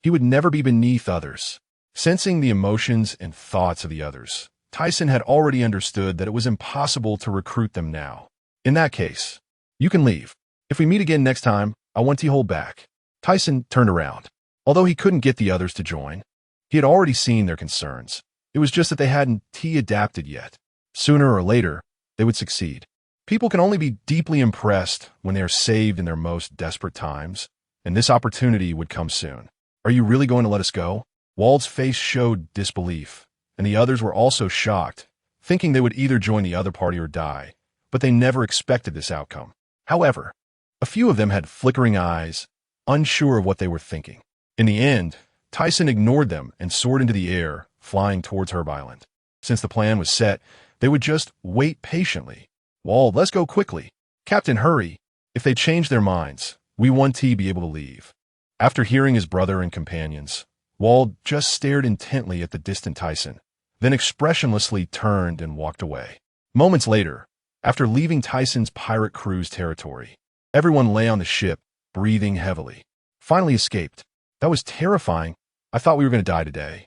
He would never be beneath others. Sensing the emotions and thoughts of the others, Thiesen had already understood that it was impossible to recruit them now. In that case, you can leave. If we meet again next time, I want to hold back. Thiesen turned around. Although he couldn't get the others to join, he had already seen their concerns. It was just that they hadn't adapted yet. Sooner or later, they would succeed. People can only be deeply impressed when they are saved in their most desperate times, and this opportunity would come soon. Are you really going to let us go? Wald's face showed disbelief, and the others were also shocked, thinking they would either join the other party or die, but they never expected this outcome. However, a few of them had flickering eyes, unsure of what they were thinking. In the end, Tisen ignored them and soared into the air, flying towards Herb Island. Since the plan was set, they would just wait patiently. Wald, let's go quickly. Captain, hurry. If they change their minds, we won't be able to leave. After hearing his brother and companions, Wald just stared intently at the distant Tisen, then expressionlessly turned and walked away. Moments later, after leaving Tisen's pirate crew's territory, everyone lay on the ship, breathing heavily. Finally escaped. That was terrifying. I thought we were going to die today.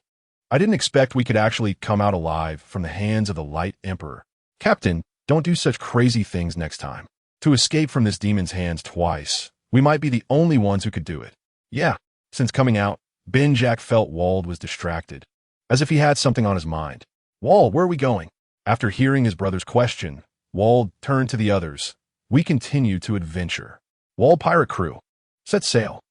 I didn't expect we could actually come out alive from the hands of the Light Emperor. Captain, don't do such crazy things next time. To escape from this demon's hands twice, we might be the only ones who could do it. Yeah, since coming out, Jack felt Wald was distracted, as if he had something on his mind. Wald, where are we going? After hearing his brother's question, Wald turned to the others. We continue to adventure. Wald pirate crew, set sail.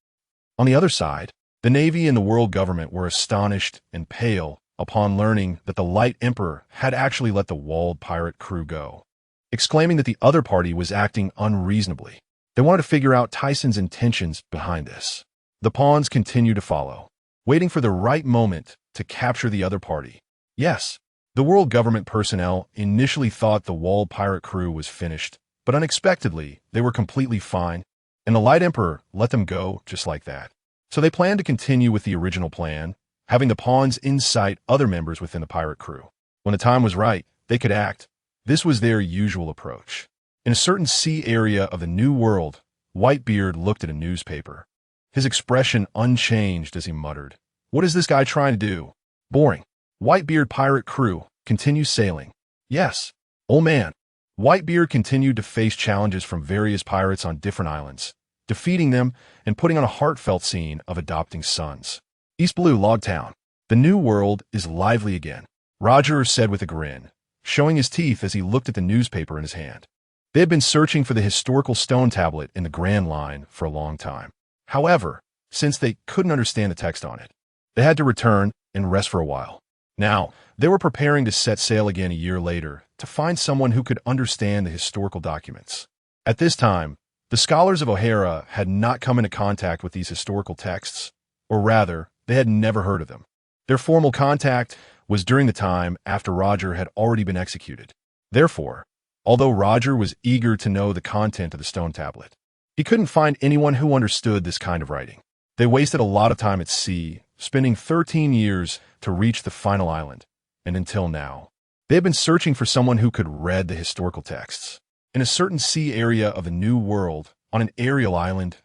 On the other side, the Navy and the world government were astonished and pale upon learning that the Light Emperor had actually let the Wald pirate crew go, exclaiming that the other party was acting unreasonably. They wanted to figure out Tisen's intentions behind this. The pawns continued to follow, waiting for the right moment to capture the other party. Yes, the world government personnel initially thought the Wald pirate crew was finished, but unexpectedly, they were completely fine, and the Light Emperor let them go just like that. So they planned to continue with the original plan, having the pawns incite other members within the pirate crew. When the time was right, they could act. This was their usual approach. In a certain sea area of the New World, Whitebeard looked at a newspaper, his expression unchanged as he muttered, "What is this guy trying to do? Boring. Whitebeard pirate crew, continue sailing." Yes, old man. Whitebeard continued to face challenges from various pirates on different islands, defeating them and putting on a heartfelt scene of adopting sons. East Blue Log Town. The New World is lively again, Roger said with a grin, showing his teeth as he looked at the newspaper in his hand. They had been searching for the historical stone tablet in the Grand Line for a long time. However, since they couldn't understand the text on it, they had to return and rest for a while. Now, they were preparing to set sail again a year later to find someone who could understand the historical documents. At this time, the scholars of O'Hara had not come into contact with these historical texts, or rather, they had never heard of them. Their formal contact was during the time after Roger had already been executed. Therefore, although Roger was eager to know the content of the stone tablet, he couldn't find anyone who understood this kind of writing. They wasted a lot of time at sea, spending 13 years to reach the final island, and until now, they had been searching for someone who could read the historical texts. In a certain sea area of the New World, on an aerial island,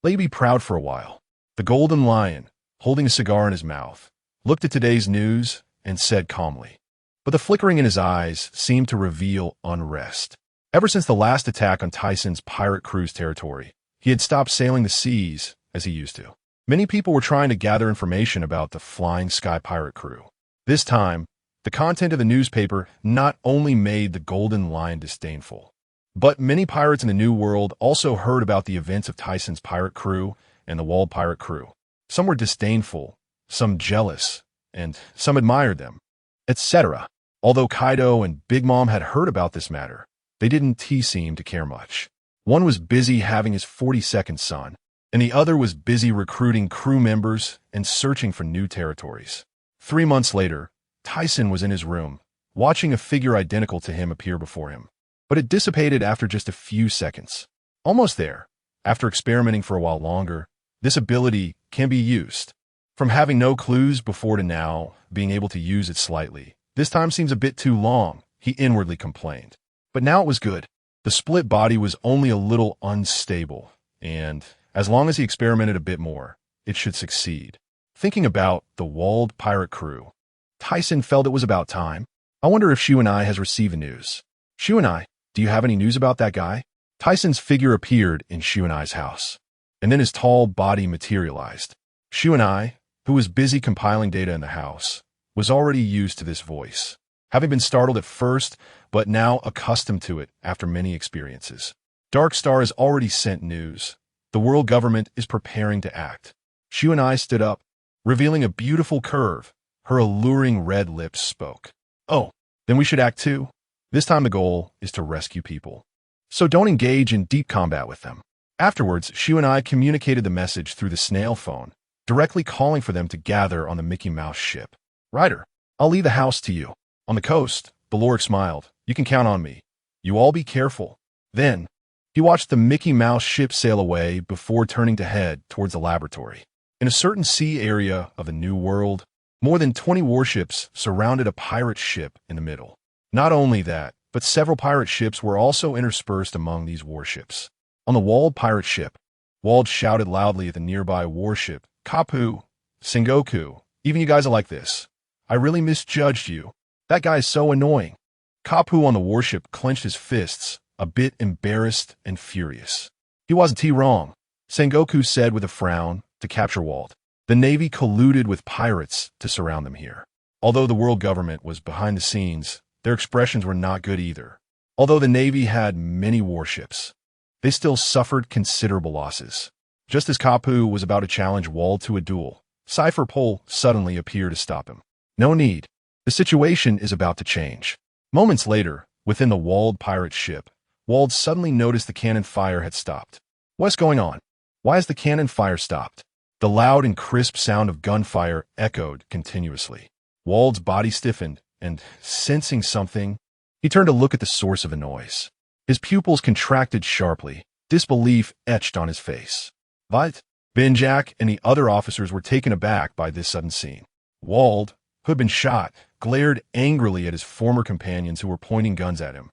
they'd be proud for a while. The Golden Lion, holding a cigar in his mouth, looked at today's news and said calmly, but the flickering in his eyes seemed to reveal unrest. Ever since the last attack on Tisen's pirate crew's territory, he had stopped sailing the seas as he used to. Many people were trying to gather information about the Flying Sky pirate crew. This time, the content of the newspaper not only made the Golden Lion disdainful, but many pirates in the New World also heard about the events of Tisen's pirate crew and the Wald pirate crew. Some were disdainful, some jealous, and some admired them, etc. Although Kaido and Big Mom had heard about this matter, they didn't seem to care much. One was busy having his 42nd son, and the other was busy recruiting crew members and searching for new territories. 3 months later, Tisen was in his room, watching a figure identical to him appear before him. But it dissipated after just a few seconds. Almost there. After experimenting for a while longer, this ability can be used. From having no clues before to now, being able to use it slightly. This time seems a bit too long, he inwardly complained. But now it was good. The split body was only a little unstable, and as long as he experimented a bit more, it should succeed. Thinking about the Wald pirate crew, Tisen felt it was about time. I wonder if Shuanai has received the news. Shuanai, do you have any news about that guy? Tisen's figure appeared in Shuanai's house, and then his tall body materialized. Shuanai, who was busy compiling data in the house, was already used to this voice. having been startled at first, but now accustomed to it after many experiences. Dark Star has already sent news. The world government is preparing to act. Shuanai stood up, revealing a beautiful curve. Her alluring red lips spoke. Oh, then we should act too. This time the goal is to rescue people. So don't engage in deep combat with them. Afterwards, Shuanai communicated the message through the snail phone, directly calling for them to gather on the Mickey Mouse ship. Ryder, I'll leave the house to you. On the coast, Beloric smiled. You can count on me. You all be careful. Then, he watched the Mickey Mouse ship sail away before turning to head towards the laboratory. In a certain sea area of the New World, more than 20 warships surrounded a pirate ship in the middle. Not only that, but several pirate ships were also interspersed among these warships. On the walled pirate ship, Wald shouted loudly at the nearby warship, Kapu, Sengoku, even you guys are like this. I really misjudged you. That guy is so annoying. Kapu on the warship clenched his fists, a bit embarrassed and furious. He wasn't wrong, Sengoku said with a frown, to capture Wald. The Navy colluded with pirates to surround them here. Although the world government was behind the scenes, their expressions were not good either. Although the Navy had many warships, they still suffered considerable losses. Just as Kapu was about to challenge Wald to a duel, Cypher Pole suddenly appeared to stop him. No need. The situation is about to change. Moments later, within the walled pirate ship, Wald suddenly noticed the cannon fire had stopped. What's going on? Why has the cannon fire stopped? The loud and crisp sound of gunfire echoed continuously. Wald's body stiffened, and, sensing something, he turned to look at the source of the noise. His pupils contracted sharply, disbelief etched on his face. What? Benjak and the other officers were taken aback by this sudden scene. Wald, who had been shot, glared angrily at his former companions who were pointing guns at him,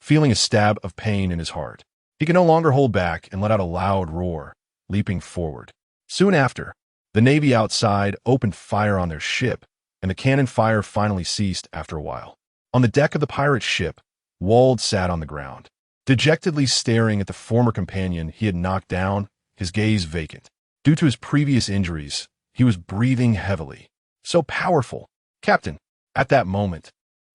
feeling a stab of pain in his heart. He could no longer hold back and let out a loud roar, leaping forward. Soon after, the Navy outside opened fire on their ship, and the cannon fire finally ceased after a while. On the deck of the pirate ship, Wald sat on the ground, dejectedly staring at the former companion he had knocked down, his gaze vacant. Due to his previous injuries, he was breathing heavily. So powerful. Captain. At that moment,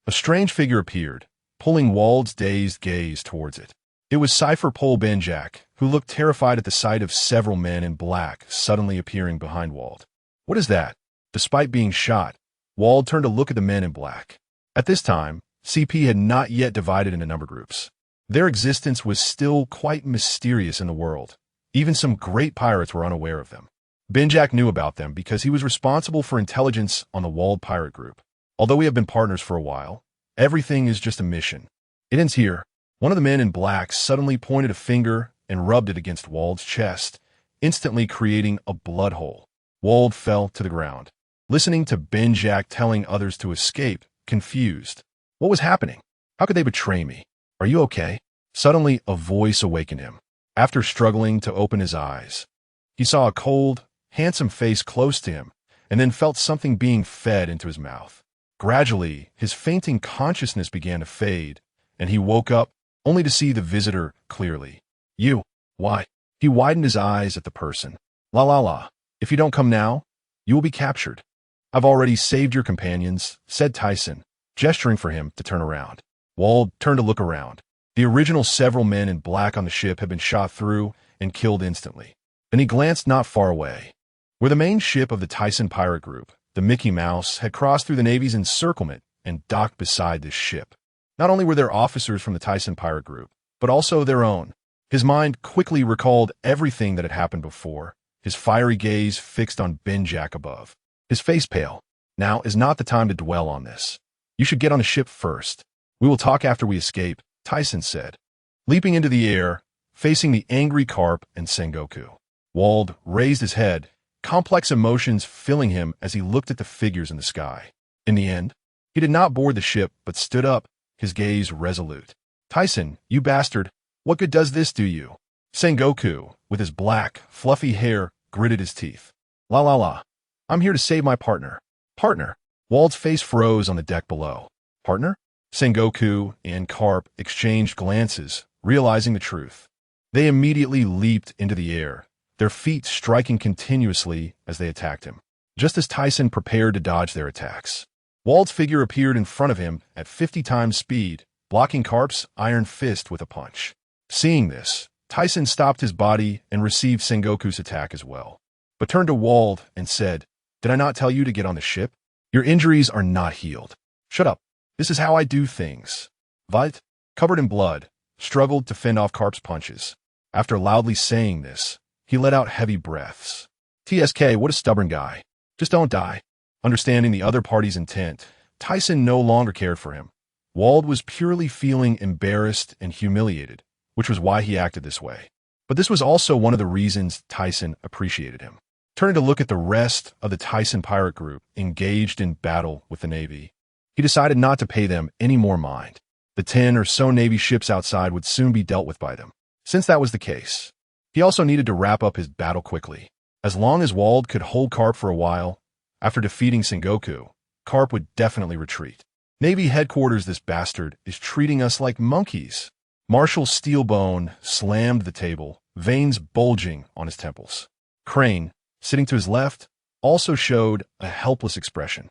a strange figure appeared, pulling Wald's dazed gaze towards it. It was Cypher Pole Benjak, who looked terrified at the sight of several men in black suddenly appearing behind Wald. What is that? Despite being shot, Wald turned to look at the men in black. At this time, CP had not yet divided into number groups. Their existence was still quite mysterious in the world. Even some great pirates were unaware of them. Benjak knew about them because he was responsible for intelligence on the walled pirate group. Although we have been partners for a while, everything is just a mission. It ends here. One of the men in black suddenly pointed a finger and rubbed it against Wald's chest, instantly creating a blood hole. Wald fell to the ground, listening to Benjak telling others to escape, confused. What was happening? How could they betray me? Are you okay? Suddenly, a voice awakened him. After struggling to open his eyes, he saw a cold, handsome face close to him, and then felt something being fed into his mouth. Gradually, his fainting consciousness began to fade, and he woke up, only to see the visitor clearly. You, why? He widened his eyes at the person. La la la. If you don't come now, you will be captured. I've already saved your companions, said Thiesen, gesturing for him to turn around. Wald turned to look around. The original several men in black on the ship had been shot through and killed instantly. Then he glanced not far away, where the main ship of the Thiesen pirate group, the Mickey Mouse, had crossed through the Navy's encirclement and docked beside this ship. Not only were there officers from the Thiesen pirate group, but also their own. His mind quickly recalled everything that had happened before, his fiery gaze fixed on Benjak above. His face pale. Now is not the time to dwell on this. You should get on the ship first. We will talk after we escape, Thiesen said, leaping into the air, facing the angry Carp and Sengoku. Wald raised his head, complex emotions filling him as he looked at the figures in the sky. In the end, he did not board the ship, but stood up, his gaze resolute. Thiesen, you bastard, what good does this do you? Sengoku, with his black, fluffy hair, gritted his teeth. La la la. I'm here to save my partner. Partner? Wald's face froze on the deck below. Partner? Sengoku and Carp exchanged glances, realizing the truth. They immediately leaped into the air, their feet striking continuously as they attacked him, just as Thiesen prepared to dodge their attacks. Wald's figure appeared in front of him at 50 times speed, blocking Carp's iron fist with a punch. Seeing this, Tisen stopped his body and received Sengoku's attack as well, but turned to Wald and said, "Did I not tell you to get on the ship? Your injuries are not healed. Shut up. This is how I do things." Wald, covered in blood, struggled to fend off Carp's punches. After loudly saying this, he let out heavy breaths. "TSK, what a stubborn guy. Just don't die." Understanding the other party's intent, Tisen no longer cared for him. Wald was purely feeling embarrassed and humiliated, which was why he acted this way. But this was also one of the reasons Tisen appreciated him. Turning to look at the rest of the Tisen pirate group engaged in battle with the Navy, he decided not to pay them any more mind. The 10 or so Navy ships outside would soon be dealt with by them. Since that was the case, he also needed to wrap up his battle quickly. As long as Wald could hold Carp for a while, after defeating Sengoku, Carp would definitely retreat. "Navy headquarters, this bastard is treating us like monkeys." Marshal Steelbone slammed the table, veins bulging on his temples. Crane, sitting to his left, also showed a helpless expression.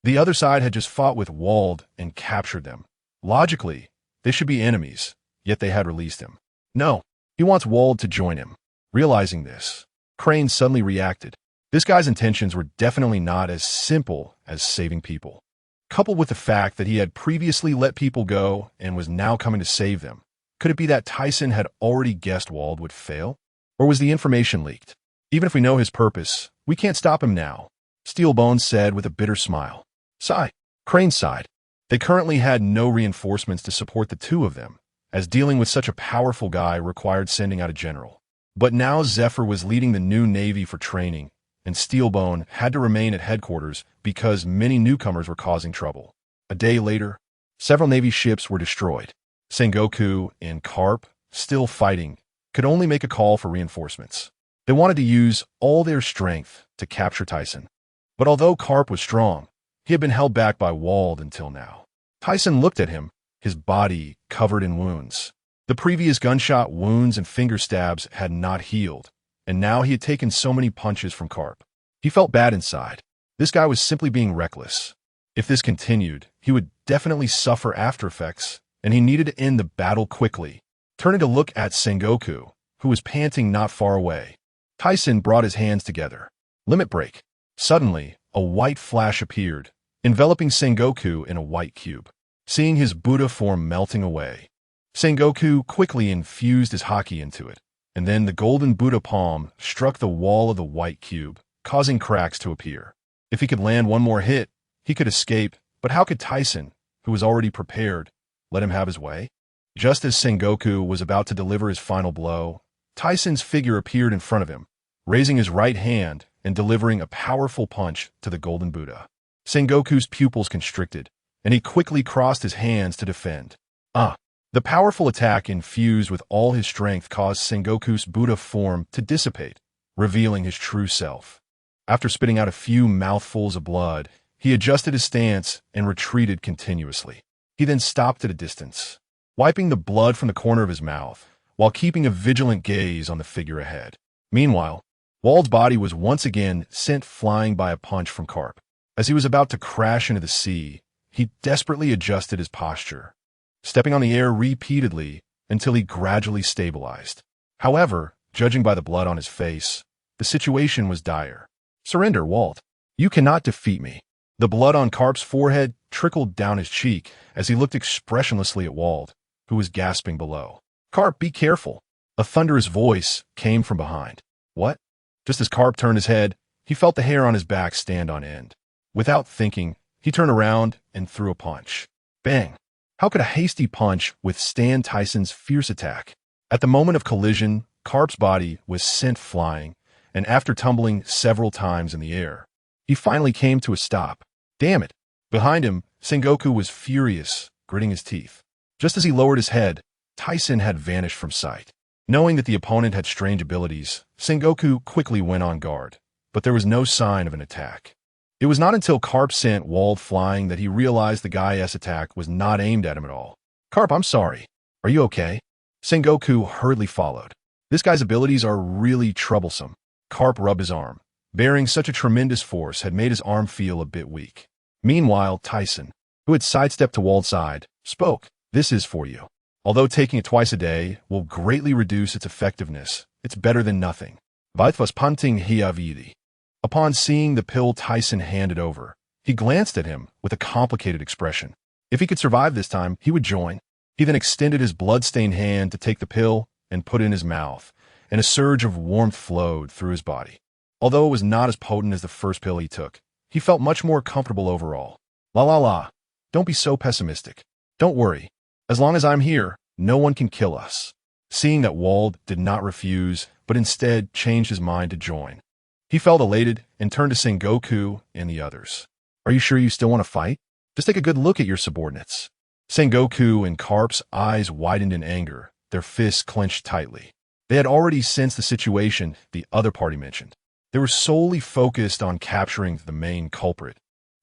The other side had just fought with Wald and captured them. Logically, they should be enemies, yet they had released him. No, he wants Wald to join him. Realizing this, Crane suddenly reacted. This guy's intentions were definitely not as simple as saving people. Coupled with the fact that he had previously let people go and was now coming to save them, could it be that Tisen had already guessed Wald would fail? Or was the information leaked? "Even if we know his purpose, we can't stop him now," Steelbone said with a bitter smile. Sigh. Crane sighed. They currently had no reinforcements to support the two of them, as dealing with such a powerful guy required sending out a general. But now Zephyr was leading the new Navy for training, and Steelbone had to remain at headquarters because many newcomers were causing trouble. A day later, several Navy ships were destroyed. Sengoku and Carp, still fighting, could only make a call for reinforcements. They wanted to use all their strength to capture Tisen. But although Carp was strong, he had been held back by Wald until now. Tisen looked at him, his body covered in wounds. The previous gunshot wounds and finger stabs had not healed, and now he had taken so many punches from Carp. He felt bad inside. This guy was simply being reckless. If this continued, he would definitely suffer after effects, and he needed to end the battle quickly. Turning to look at Sengoku, who was panting not far away, Tisen brought his hands together. Limit break. Suddenly, a white flash appeared, enveloping Sengoku in a white cube. Seeing his Buddha form melting away, Sengoku quickly infused his haki into it, and then the golden Buddha palm struck the wall of the white cube, causing cracks to appear. If he could land one more hit, he could escape, but how could Tisen, who was already prepared, let him have his way? Just as Sengoku was about to deliver his final blow, Tisen's figure appeared in front of him, raising his right hand and delivering a powerful punch to the golden Buddha. Sengoku's pupils constricted, and he quickly crossed his hands to defend. The powerful attack infused with all his strength caused Sengoku's Buddha form to dissipate, revealing his true self. After spitting out a few mouthfuls of blood, he adjusted his stance and retreated continuously. He then stopped at a distance, wiping the blood from the corner of his mouth, while keeping a vigilant gaze on the figure ahead. Meanwhile, Wald's body was once again sent flying by a punch from Carp. As he was about to crash into the sea, he desperately adjusted his posture, stepping on the air repeatedly until he gradually stabilized. However, judging by the blood on his face, the situation was dire. "Surrender, Wald. You cannot defeat me." The blood on Carp's forehead trickled down his cheek as he looked expressionlessly at Wald, who was gasping below. "Carp, be careful." A thunderous voice came from behind. "What?" Just as Carp turned his head, he felt the hair on his back stand on end. Without thinking, he turned around and threw a punch. Bang! How could a hasty punch withstand Tisen's fierce attack? At the moment of collision, Carp's body was sent flying, and after tumbling several times in the air, he finally came to a stop. Damn it! Behind him, Sengoku was furious, gritting his teeth. Just as he lowered his head, Tisen had vanished from sight. Knowing that the opponent had strange abilities, Sengoku quickly went on guard, but there was no sign of an attack. It was not until Carp sent Wald flying that he realized the guy's attack was not aimed at him at all. "Carp, I'm sorry. Are you okay?" Sengoku hurriedly followed. "This guy's abilities are really troublesome." Carp rubbed his arm. Bearing such a tremendous force had made his arm feel a bit weak. Meanwhile, Thiesen, who had sidestepped to Wald's side, spoke. This is for you. Although taking it twice a day will greatly reduce its effectiveness, it's better than nothing. Vaithvas panting hiavidi. Upon seeing the pill Thiesen handed over, he glanced at him with a complicated expression. If he could survive this time, he would join. He then extended his blood-stained hand to take the pill and put it in his mouth, and a surge of warmth flowed through his body. Although it was not as potent as the first pill he took, he felt much more comfortable overall. La la la. Don't be so pessimistic. Don't worry. As long as I'm here, no one can kill us. Seeing that Wald did not refuse, but instead changed his mind to join, he felt elated and turned to Sengoku and the others. Are you sure you still want to fight? Just take a good look at your subordinates. Sengoku and Carp's eyes widened in anger, their fists clenched tightly. They had already sensed the situation the other party mentioned. They were solely focused on capturing the main culprit.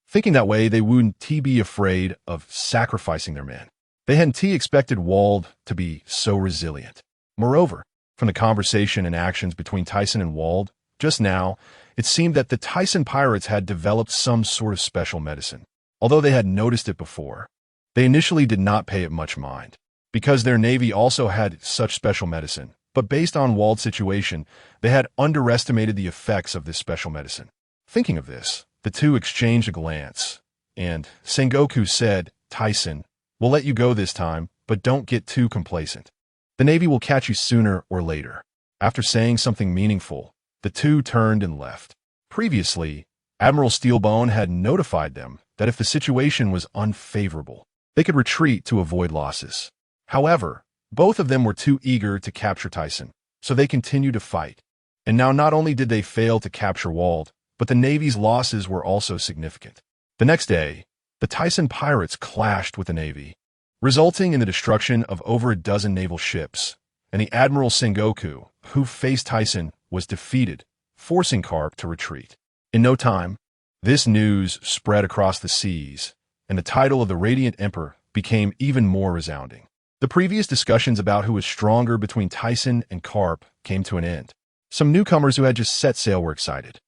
Thinking that way, they wouldn't be afraid of sacrificing their men. They hadn't expected Wald to be so resilient. Moreover, from the conversation and actions between Thiesen and Wald, just now, it seemed that the Thiesen pirates had developed some sort of special medicine. Although they had noticed it before, they initially did not pay it much mind, because their navy also had such special medicine. But based on Wald's situation, they had underestimated the effects of this special medicine. Thinking of this, the two exchanged a glance, and Sengoku said, Thiesen, we'll let you go this time, but don't get too complacent. The Navy will catch you sooner or later. After saying something meaningful, the two turned and left. Previously, Admiral Steelbone had notified them that if the situation was unfavorable, they could retreat to avoid losses. However, both of them were too eager to capture Thiesen, so they continued to fight. And now not only did they fail to capture Wald, but the Navy's losses were also significant. The next day, the Thiesen pirates clashed with the Navy, resulting in the destruction of over a dozen naval ships, and the Admiral Sengoku, who faced Thiesen, was defeated, forcing Carp to retreat. In no time, this news spread across the seas, and the title of the Radiant Emperor became even more resounding. The previous discussions about who was stronger between Thiesen and Carp came to an end. Some newcomers who had just set sail were excited,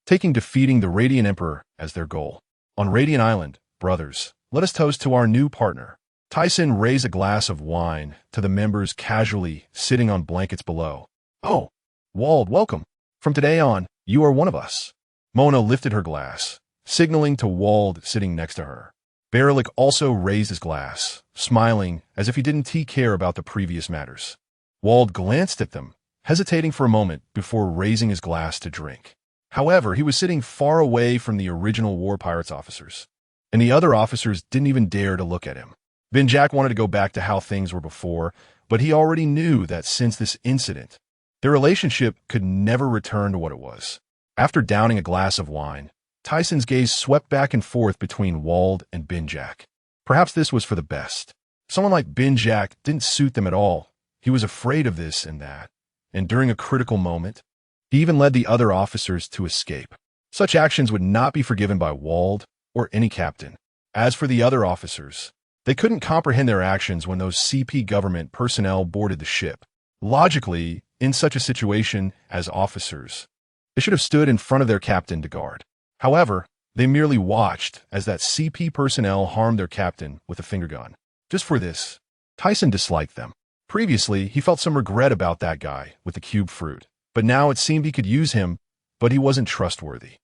taking defeating the Radiant Emperor as their goal. On Radiant Island, brothers, let us toast to our new partner. Thiesen raised a glass of wine to the members casually sitting on blankets below. Oh, Wald, welcome. From today on, you are one of us. Mona lifted her glass, signaling to Wald sitting next to her. Baerlich also raised his glass, smiling as if he didn't care about the previous matters. Wald glanced at them, hesitating for a moment before raising his glass to drink. However, he was sitting far away from the original War Pirates officers, and the other officers didn't even dare to look at him. Jack wanted to go back to how things were before, but he already knew that since this incident, their relationship could never return to what it was. After downing a glass of wine, Thiesen's gaze swept back and forth between Wald and Jack. Perhaps this was for the best. Someone like Jack didn't suit them at all. He was afraid of this and that, and during a critical moment, he even led the other officers to escape. Such actions would not be forgiven by Wald or any captain. As for the other officers, they couldn't comprehend their actions when those CP government personnel boarded the ship. Logically, in such a situation as officers, they should have stood in front of their captain to guard. However, they merely watched as that CP personnel harmed their captain with a finger gun. Just for this, Thiesen disliked them. Previously, he felt some regret about that guy with the cube fruit, but now it seemed he could use him, but he wasn't trustworthy.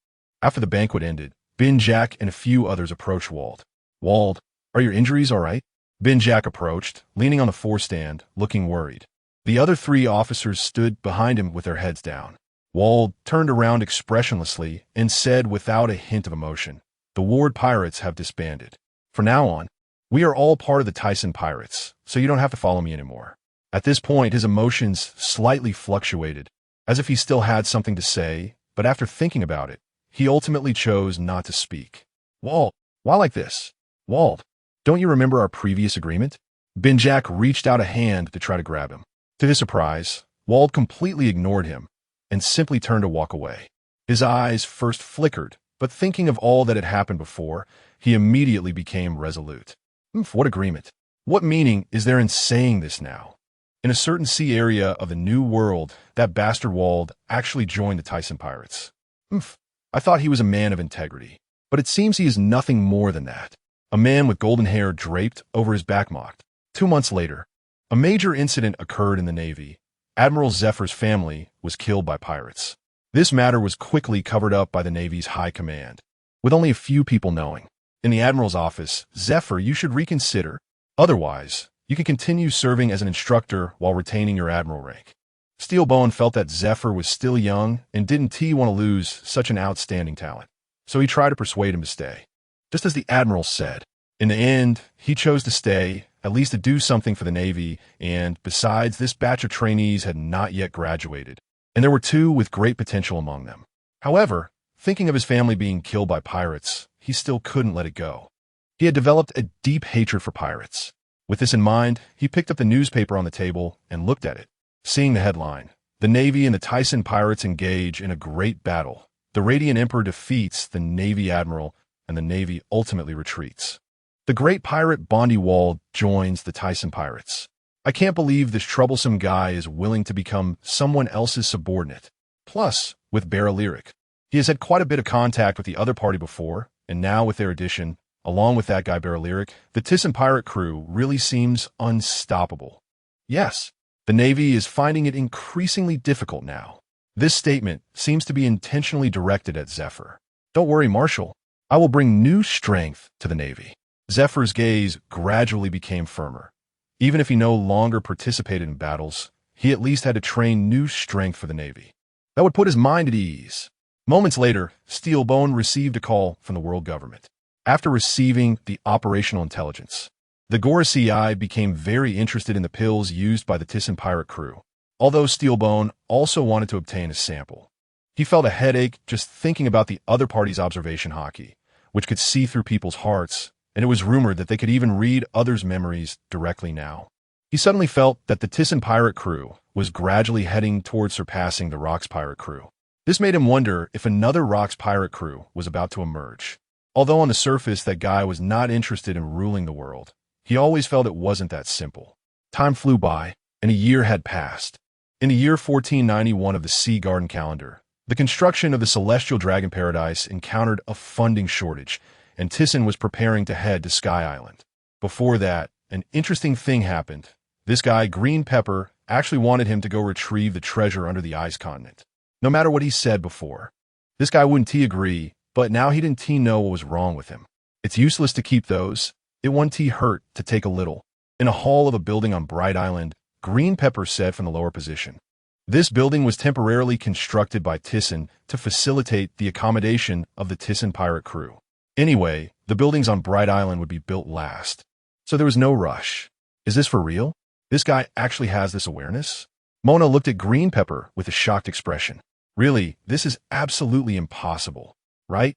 After the banquet ended, Jack and a few others approached Wald. Wald, are your injuries all right? Jack approached, leaning on the forestand, looking worried. The other three officers stood behind him with their heads down. Wald turned around expressionlessly and said without a hint of emotion, "The Ward Pirates have disbanded. From now on, we are all part of the Thiesen Pirates, so you don't have to follow me anymore." At this point, his emotions slightly fluctuated, as if he still had something to say, but after thinking about it, he ultimately chose not to speak. "Wald, why like this? Wald, don't you remember our previous agreement?" Jack reached out a hand to try to grab him. To his surprise, Wald completely ignored him and simply turned to walk away. His eyes first flickered, but thinking of all that had happened before, he immediately became resolute. What agreement? What meaning is there in saying this now? In a certain sea area of the New World, that bastard Wald actually joined the Thiesen Pirates. I thought he was a man of integrity. But it seems he is nothing more than that. A man with golden hair draped over his back mocked. 2 months later, a major incident occurred in the Navy. Admiral Zephyr's family was killed by pirates. This matter was quickly covered up by the Navy's high command, with only a few people knowing. In the Admiral's office, Zephyr, you should reconsider. Otherwise, you can continue serving as an instructor while retaining your Admiral rank. Steelbone felt that Zephyr was still young and didn't want to lose such an outstanding talent, so he tried to persuade him to stay. Just as the Admiral said. In the end, he chose to stay, at least to do something for the Navy, and besides, this batch of trainees had not yet graduated, and there were 2 with great potential among them. However, thinking of his family being killed by pirates, he still couldn't let it go. He had developed a deep hatred for pirates. With this in mind, he picked up the newspaper on the table and looked at it. Seeing the headline, "The Navy and the Thiesen pirates engage in a great battle. The Radiant Emperor defeats the Navy Admiral, and the Navy ultimately retreats. The great pirate Bondi Wall joins the Thiesen pirates. I can't believe this troublesome guy is willing to become someone else's subordinate. Plus, with Barra Lyric, he has had quite a bit of contact with the other party before, and now with their addition, along with that guy Barra Lyric, the Thiesen pirate crew really seems unstoppable. Yes, the Navy is finding it increasingly difficult now." This statement seems to be intentionally directed at Zephyr. "Don't worry, Marshal. I will bring new strength to the Navy." Zephyr's gaze gradually became firmer. Even if he no longer participated in battles, he at least had to train new strength for the Navy. That would put his mind at ease. Moments later, Steelbone received a call from the world government. After receiving the operational intelligence, the Gorosei became very interested in the pills used by the Thiesen pirate crew, although Steelbone also wanted to obtain a sample. He felt a headache just thinking about the other party's observation hockey, which could see through people's hearts, and it was rumored that they could even read others' memories directly now. He suddenly felt that the Thiesen pirate crew was gradually heading towards surpassing the Rocks pirate crew. This made him wonder if another Rocks pirate crew was about to emerge. Although on the surface that guy was not interested in ruling the world, he always felt it wasn't that simple. Time flew by, and a year had passed. In the year 1491 of the Sea Garden calendar, the construction of the Celestial Dragon Paradise encountered a funding shortage, and Thiesen was preparing to head to Sky Island. Before that, an interesting thing happened. This guy, Green Pepper, actually wanted him to go retrieve the treasure under the ice continent. No matter what he said before, this guy wouldn't agree, but now he didn't know what was wrong with him. It's useless to keep those. It won't hurt to take a little. In a hall of a building on Bright Island, Green Pepper said from the lower position. This building was temporarily constructed by Thiesen to facilitate the accommodation of the Thiesen pirate crew. Anyway, the buildings on Bright Island would be built last, so there was no rush. Is this for real? This guy actually has this awareness? Mona looked at Green Pepper with a shocked expression. Really, this is absolutely impossible. Right?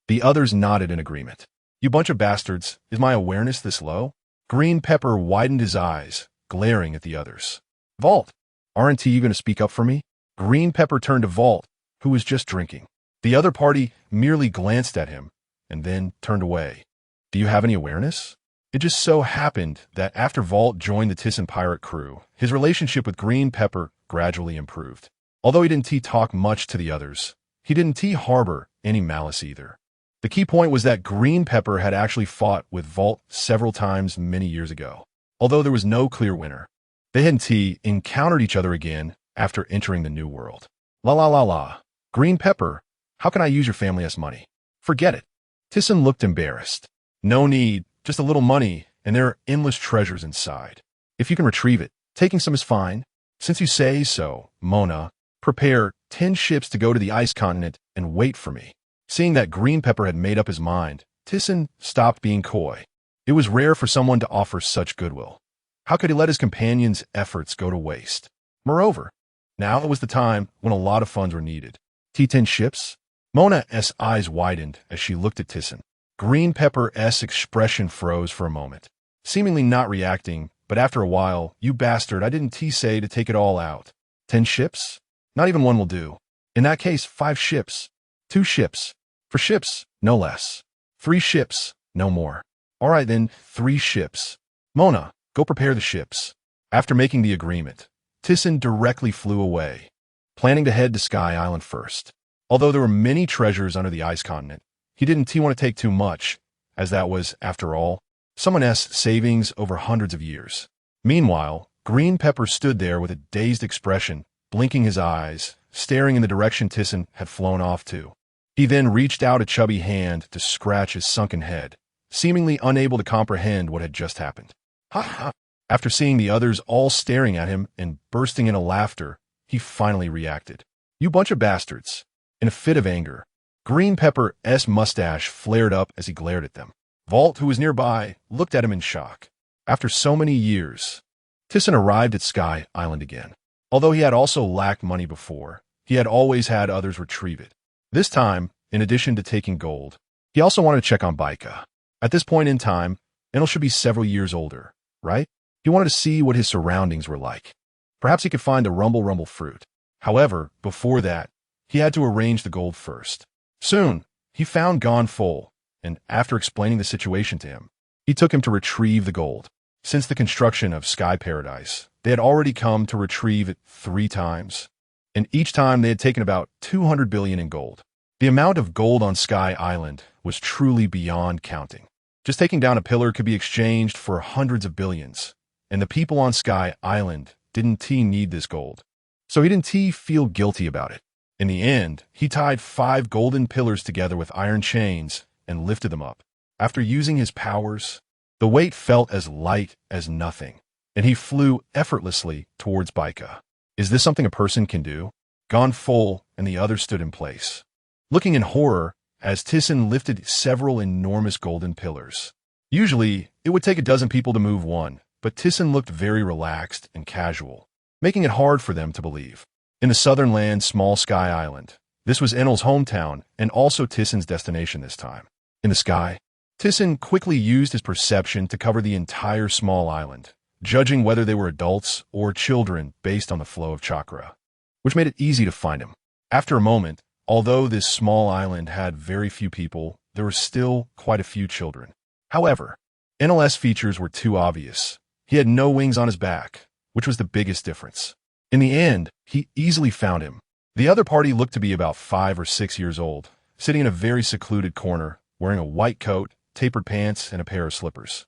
The others nodded in agreement. You bunch of bastards, is my awareness this low? Green Pepper widened his eyes, glaring at the others. Vault, aren't you going to speak up for me? Green Pepper turned to Vault, who was just drinking. The other party merely glanced at him, and then turned away. Do you have any awareness? It just so happened that after Vault joined the Thiesen pirate crew, his relationship with Green Pepper gradually improved. Although he didn't talk much to the others, he didn't harbor any malice either. The key point was that Green Pepper had actually fought with Vault several times many years ago. Although there was no clear winner, they hadn't encountered each other again after entering the New World. La. Green Pepper, how can I use your family's money? Forget it. Thiesen looked embarrassed. No need, just a little money, and there are endless treasures inside. If you can retrieve it, taking some is fine. Since you say so, Mona, prepare 10 ships to go to the ice continent and wait for me. Seeing that Green Pepper had made up his mind, Thiesen stopped being coy. It was rare for someone to offer such goodwill. How could he let his companions' efforts go to waste? Moreover, now was the time when a lot of funds were needed. T10 ships? Mona's eyes widened as she looked at Thiesen. Green Pepper's expression froze for a moment, seemingly not reacting, but after a while, you bastard, I didn't say to take it all out. 10 ships? Not even one will do. In that case, 5 ships. 2 ships. For ships, no less. 3 ships, no more. All right then, 3 ships. Mona, go prepare the ships. After making the agreement, Thiesen directly flew away, planning to head to Sky Island first. Although there were many treasures under the ice continent, he didn't want to take too much, as that was, after all, someone's savings over hundreds of years. Meanwhile, Green Pepper stood there with a dazed expression, blinking his eyes, staring in the direction Thiesen had flown off to. He then reached out a chubby hand to scratch his sunken head, seemingly unable to comprehend what had just happened. Ha ha! After seeing the others all staring at him and bursting into laughter, he finally reacted. "You bunch of bastards." In a fit of anger, Green Pepper's mustache flared up as he glared at them. Vault, who was nearby, looked at him in shock. After so many years, Thiesen arrived at Sky Island again. Although he had also lacked money before, he had always had others retrieve it. This time, in addition to taking gold, he also wanted to check on Baika. At this point in time, Enel should be several years older, right? He wanted to see what his surroundings were like. Perhaps he could find the rumble fruit. However, before that, he had to arrange the gold first. Soon, he found Gone Full, and after explaining the situation to him, he took him to retrieve the gold. Since the construction of Sky Paradise, they had already come to retrieve it 3 times, and each time they had taken about 200 billion in gold. The amount of gold on Sky Island was truly beyond counting. Just taking down a pillar could be exchanged for hundreds of billions, and the people on Sky Island didn't need this gold. So he didn't feel guilty about it. In the end, he tied 5 golden pillars together with iron chains and lifted them up. After using his powers, the weight felt as light as nothing, and he flew effortlessly towards Baika. Is this something a person can do? Gone Full and the others stood in place, looking in horror as Thiesen lifted several enormous golden pillars. Usually, it would take a dozen people to move one, but Thiesen looked very relaxed and casual, making it hard for them to believe. In the southern land, small Sky Island, this was Enel's hometown and also Thiesen's destination this time. In the sky, Thiesen quickly used his perception to cover the entire small island, judging whether they were adults or children based on the flow of chakra, which made it easy to find him. After a moment, although this small island had very few people, there were still quite a few children. However, Enel's features were too obvious. He had no wings on his back, which was the biggest difference. In the end, he easily found him. The other party looked to be about 5 or 6 years old, sitting in a very secluded corner, wearing a white coat, tapered pants, and a pair of slippers.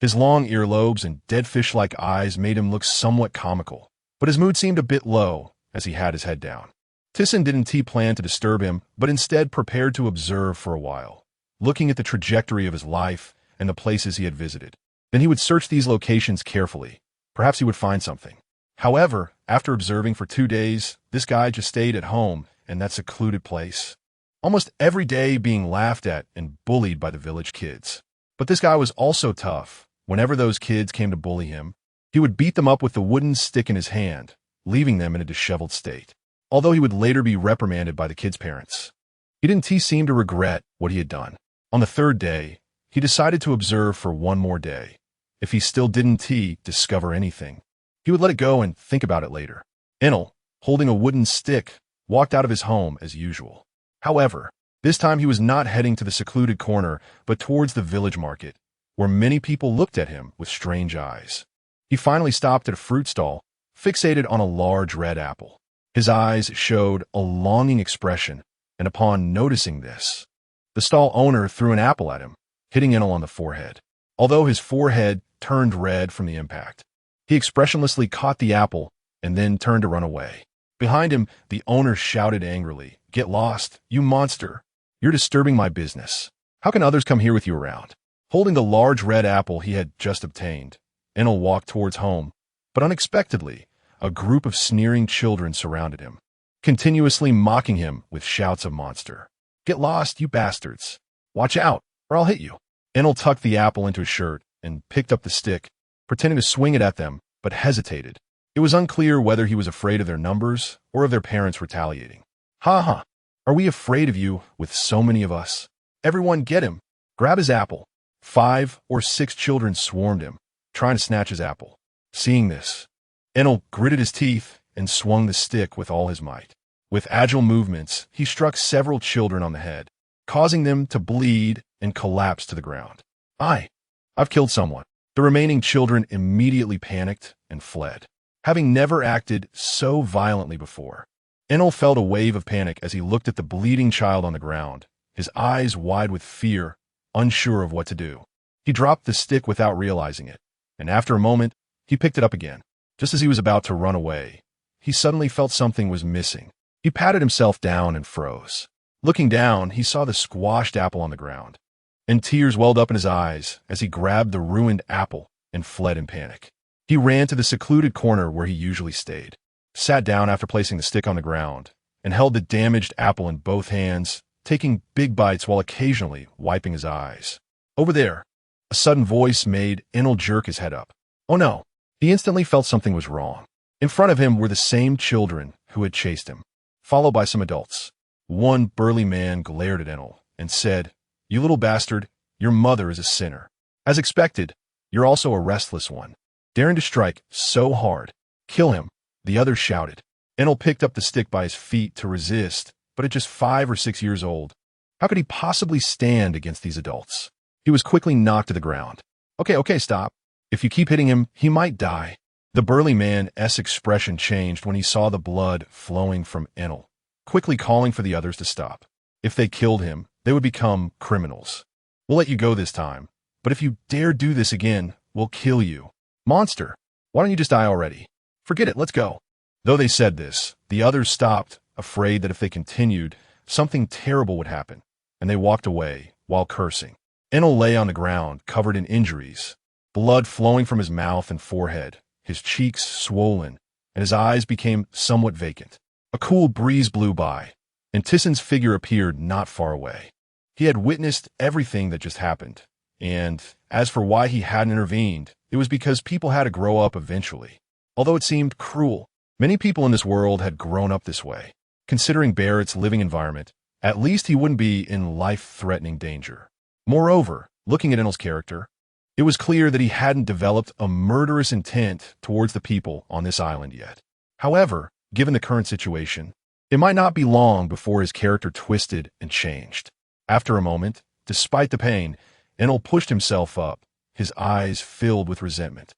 His long earlobes and dead fish-like eyes made him look somewhat comical, but his mood seemed a bit low as he had his head down. Thiesen didn't plan to disturb him, but instead prepared to observe for a while, looking at the trajectory of his life and the places he had visited. Then he would search these locations carefully. Perhaps he would find something. However, after observing for 2 days, this guy just stayed at home in that secluded place, almost every day being laughed at and bullied by the village kids. But this guy was also tough. Whenever those kids came to bully him, he would beat them up with the wooden stick in his hand, leaving them in a disheveled state. Although he would later be reprimanded by the kids' parents, he didn't seem to regret what he had done. On the 3rd day, he decided to observe for 1 more day. If he still didn't discover anything, he would let it go and think about it later. Enel, holding a wooden stick, walked out of his home as usual. However, this time he was not heading to the secluded corner, but towards the village market, where many people looked at him with strange eyes. He finally stopped at a fruit stall, fixated on a large red apple. His eyes showed a longing expression, and upon noticing this, the stall owner threw an apple at him, hitting Enel on the forehead. Although his forehead turned red from the impact, he expressionlessly caught the apple and then turned to run away. Behind him, the owner shouted angrily, "Get lost, you monster! You're disturbing my business. How can others come here with you around?" Holding the large red apple he had just obtained, Enel walked towards home, but unexpectedly, a group of sneering children surrounded him, continuously mocking him with shouts of monster. "Get lost, you bastards! Watch out, or I'll hit you!" Enel tucked the apple into his shirt and picked up the stick, pretending to swing it at them, but hesitated. It was unclear whether he was afraid of their numbers or of their parents retaliating. "Ha ha! Are we afraid of you with so many of us? Everyone get him! Grab his apple!" 5 or 6 children swarmed him, trying to snatch his apple. Seeing this, Enel gritted his teeth and swung the stick with all his might. With agile movements, he struck several children on the head, causing them to bleed and collapse to the ground. I've killed someone." The remaining children immediately panicked and fled, having never acted so violently before. Enel felt a wave of panic as he looked at the bleeding child on the ground. his eyes wide with fear, unsure of what to do. He dropped the stick without realizing it, and after a moment, he picked it up again. Just as he was about to run away, he suddenly felt something was missing. He patted himself down and froze. Looking down, he saw the squashed apple on the ground, and tears welled up in his eyes as he grabbed the ruined apple and fled in panic. He ran to the secluded corner where he usually stayed, sat down after placing the stick on the ground, and held the damaged apple in both hands, taking big bites while occasionally wiping his eyes. Over there, a sudden voice made Enel jerk his head up. Oh no! He instantly felt something was wrong. In front of him were the same children who had chased him, followed by some adults. One burly man glared at Enel and said, "You little bastard, your mother is a sinner. As expected, you're also a restless one, daring to strike so hard. Kill him," the others shouted. Enel picked up the stick by his feet to resist, but at just 5 or 6 years old, how could he possibly stand against these adults? He was quickly knocked to the ground. Okay, stop. If you keep hitting him, he might die." The burly man's expression changed when he saw the blood flowing from Enel, quickly calling for the others to stop. If they killed him, they would become criminals. "We'll let you go this time, but if you dare do this again, we'll kill you. Monster, why don't you just die already? Forget it, let's go." Though they said this, the others stopped, afraid that if they continued, something terrible would happen, and they walked away while cursing. Enel lay on the ground, covered in injuries, blood flowing from his mouth and forehead, his cheeks swollen, and his eyes became somewhat vacant. A cool breeze blew by, and Thiesen's figure appeared not far away. He had witnessed everything that just happened, and as for why he hadn't intervened, it was because people had to grow up eventually. Although it seemed cruel, many people in this world had grown up this way. Considering Barrett's living environment, at least he wouldn't be in life-threatening danger. Moreover, looking at Enel's character, it was clear that he hadn't developed a murderous intent towards the people on this island yet. However, given the current situation, it might not be long before his character twisted and changed. After a moment, despite the pain, Enel pushed himself up, his eyes filled with resentment.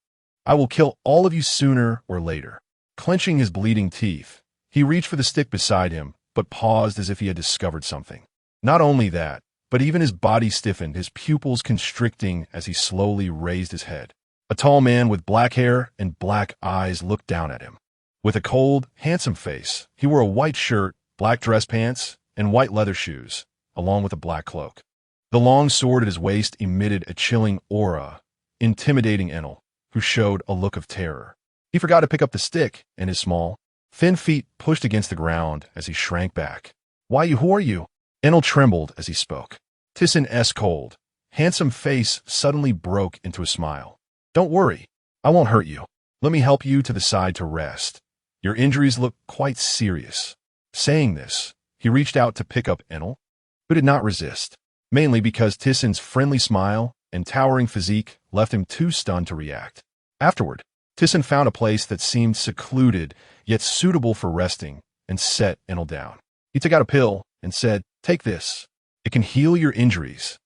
"I will kill all of you sooner or later." Clenching his bleeding teeth, he reached for the stick beside him, but paused as if he had discovered something. Not only that, but even his body stiffened, his pupils constricting as he slowly raised his head. A tall man with black hair and black eyes looked down at him. With a cold, handsome face, he wore a white shirt, black dress pants, and white leather shoes, along with a black cloak. The long sword at his waist emitted a chilling aura, intimidating Enel, who showed a look of terror. He forgot to pick up the stick, and his small, thin feet pushed against the ground as he shrank back. Who are you?" Enel trembled as he spoke. Thiesen's cold, handsome face suddenly broke into a smile. "Don't worry, I won't hurt you. Let me help you to the side to rest. Your injuries look quite serious." Saying this, he reached out to pick up Enel, who did not resist, mainly because Thiesen's friendly smile and towering physique left him too stunned to react. Afterward, Thiesen found a place that seemed secluded yet suitable for resting and set Enel down. He took out a pill and said, "Take this. It can heal your injuries."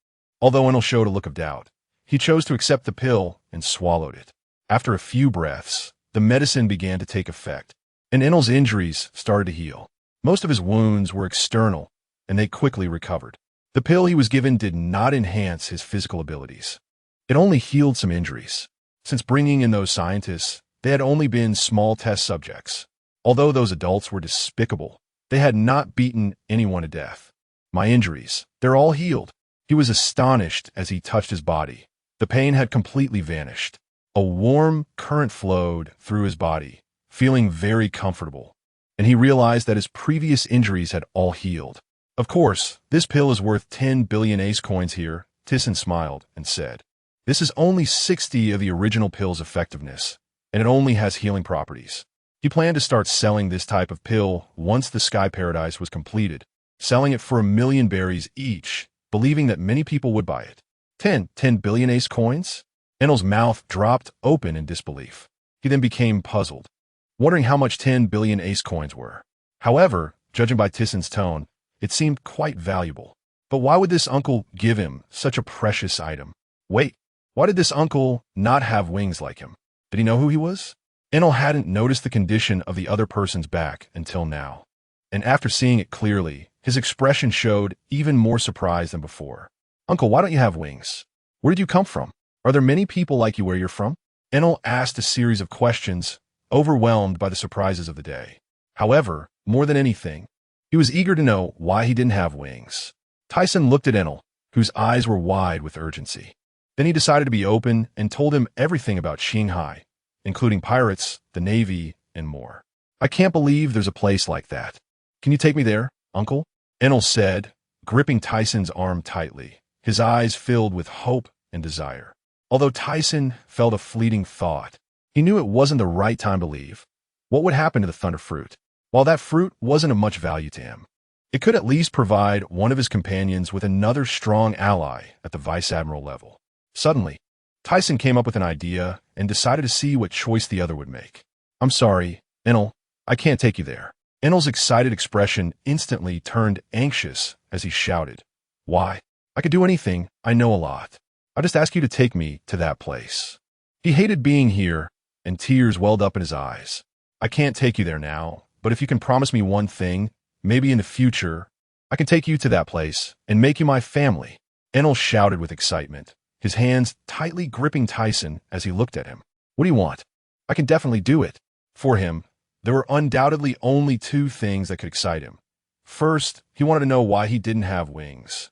Although Enel showed a look of doubt, he chose to accept the pill and swallowed it. After a few breaths, the medicine began to take effect, and Enel's injuries started to heal. Most of his wounds were external, and they quickly recovered. The pill he was given did not enhance his physical abilities. It only healed some injuries. Since bringing in those scientists, they had only been small test subjects. Although those adults were despicable, they had not beaten anyone to death. "My injuries, they're all healed." He was astonished as he touched his body. The pain had completely vanished. A warm current flowed through his body, feeling very comfortable, and he realized that his previous injuries had all healed. "Of course, this pill is worth 10 billion ace coins here," Thiesen smiled and said. "This is only 60 of the original pill's effectiveness, and it only has healing properties." He planned to start selling this type of pill once the Sky Paradise was completed, selling it for 1,000,000 berries each, believing that many people would buy it. 10 billion ace coins? Enel's mouth dropped open in disbelief. He then became puzzled, wondering how much 10 billion ace coins were. However, judging by Thiesen's tone, it seemed quite valuable. But why would this uncle give him such a precious item? Wait, why did this uncle not have wings like him? Did he know who he was? Enel hadn't noticed the condition of the other person's back until now, and after seeing it clearly, His expression showed even more surprise than before. "Uncle, why don't you have wings? Where did you come from? Are there many people like you where you're from?" Enel asked a series of questions, overwhelmed by the surprises of the day. However, more than anything, he was eager to know why he didn't have wings. Thiesen looked at Enel, whose eyes were wide with urgency. Then he decided to be open and told him everything about Shanghai, including pirates, the Navy, and more. "I can't believe there's a place like that. Can you take me there, Uncle?" Enel said, gripping Thiesen's arm tightly, his eyes filled with hope and desire. Although Thiesen felt a fleeting thought, he knew it wasn't the right time to leave. What would happen to the thunder fruit? While that fruit wasn't of much value to him, it could at least provide one of his companions with another strong ally at the vice admiral level. Suddenly, Thiesen came up with an idea and decided to see what choice the other would make. "I'm sorry, Enel, I can't take you there." Enel's excited expression instantly turned anxious as he shouted, "Why? I could do anything. I know a lot. I just ask you to take me to that place." He hated being here, and tears welled up in his eyes. "I can't take you there now, but if you can promise me one thing, maybe in the future, I can take you to that place and make you my family." Enel shouted with excitement, his hands tightly gripping Thiesen as he looked at him. "What do you want? I can definitely do it." For him, there were undoubtedly only two things that could excite him. First, he wanted to know why he didn't have wings.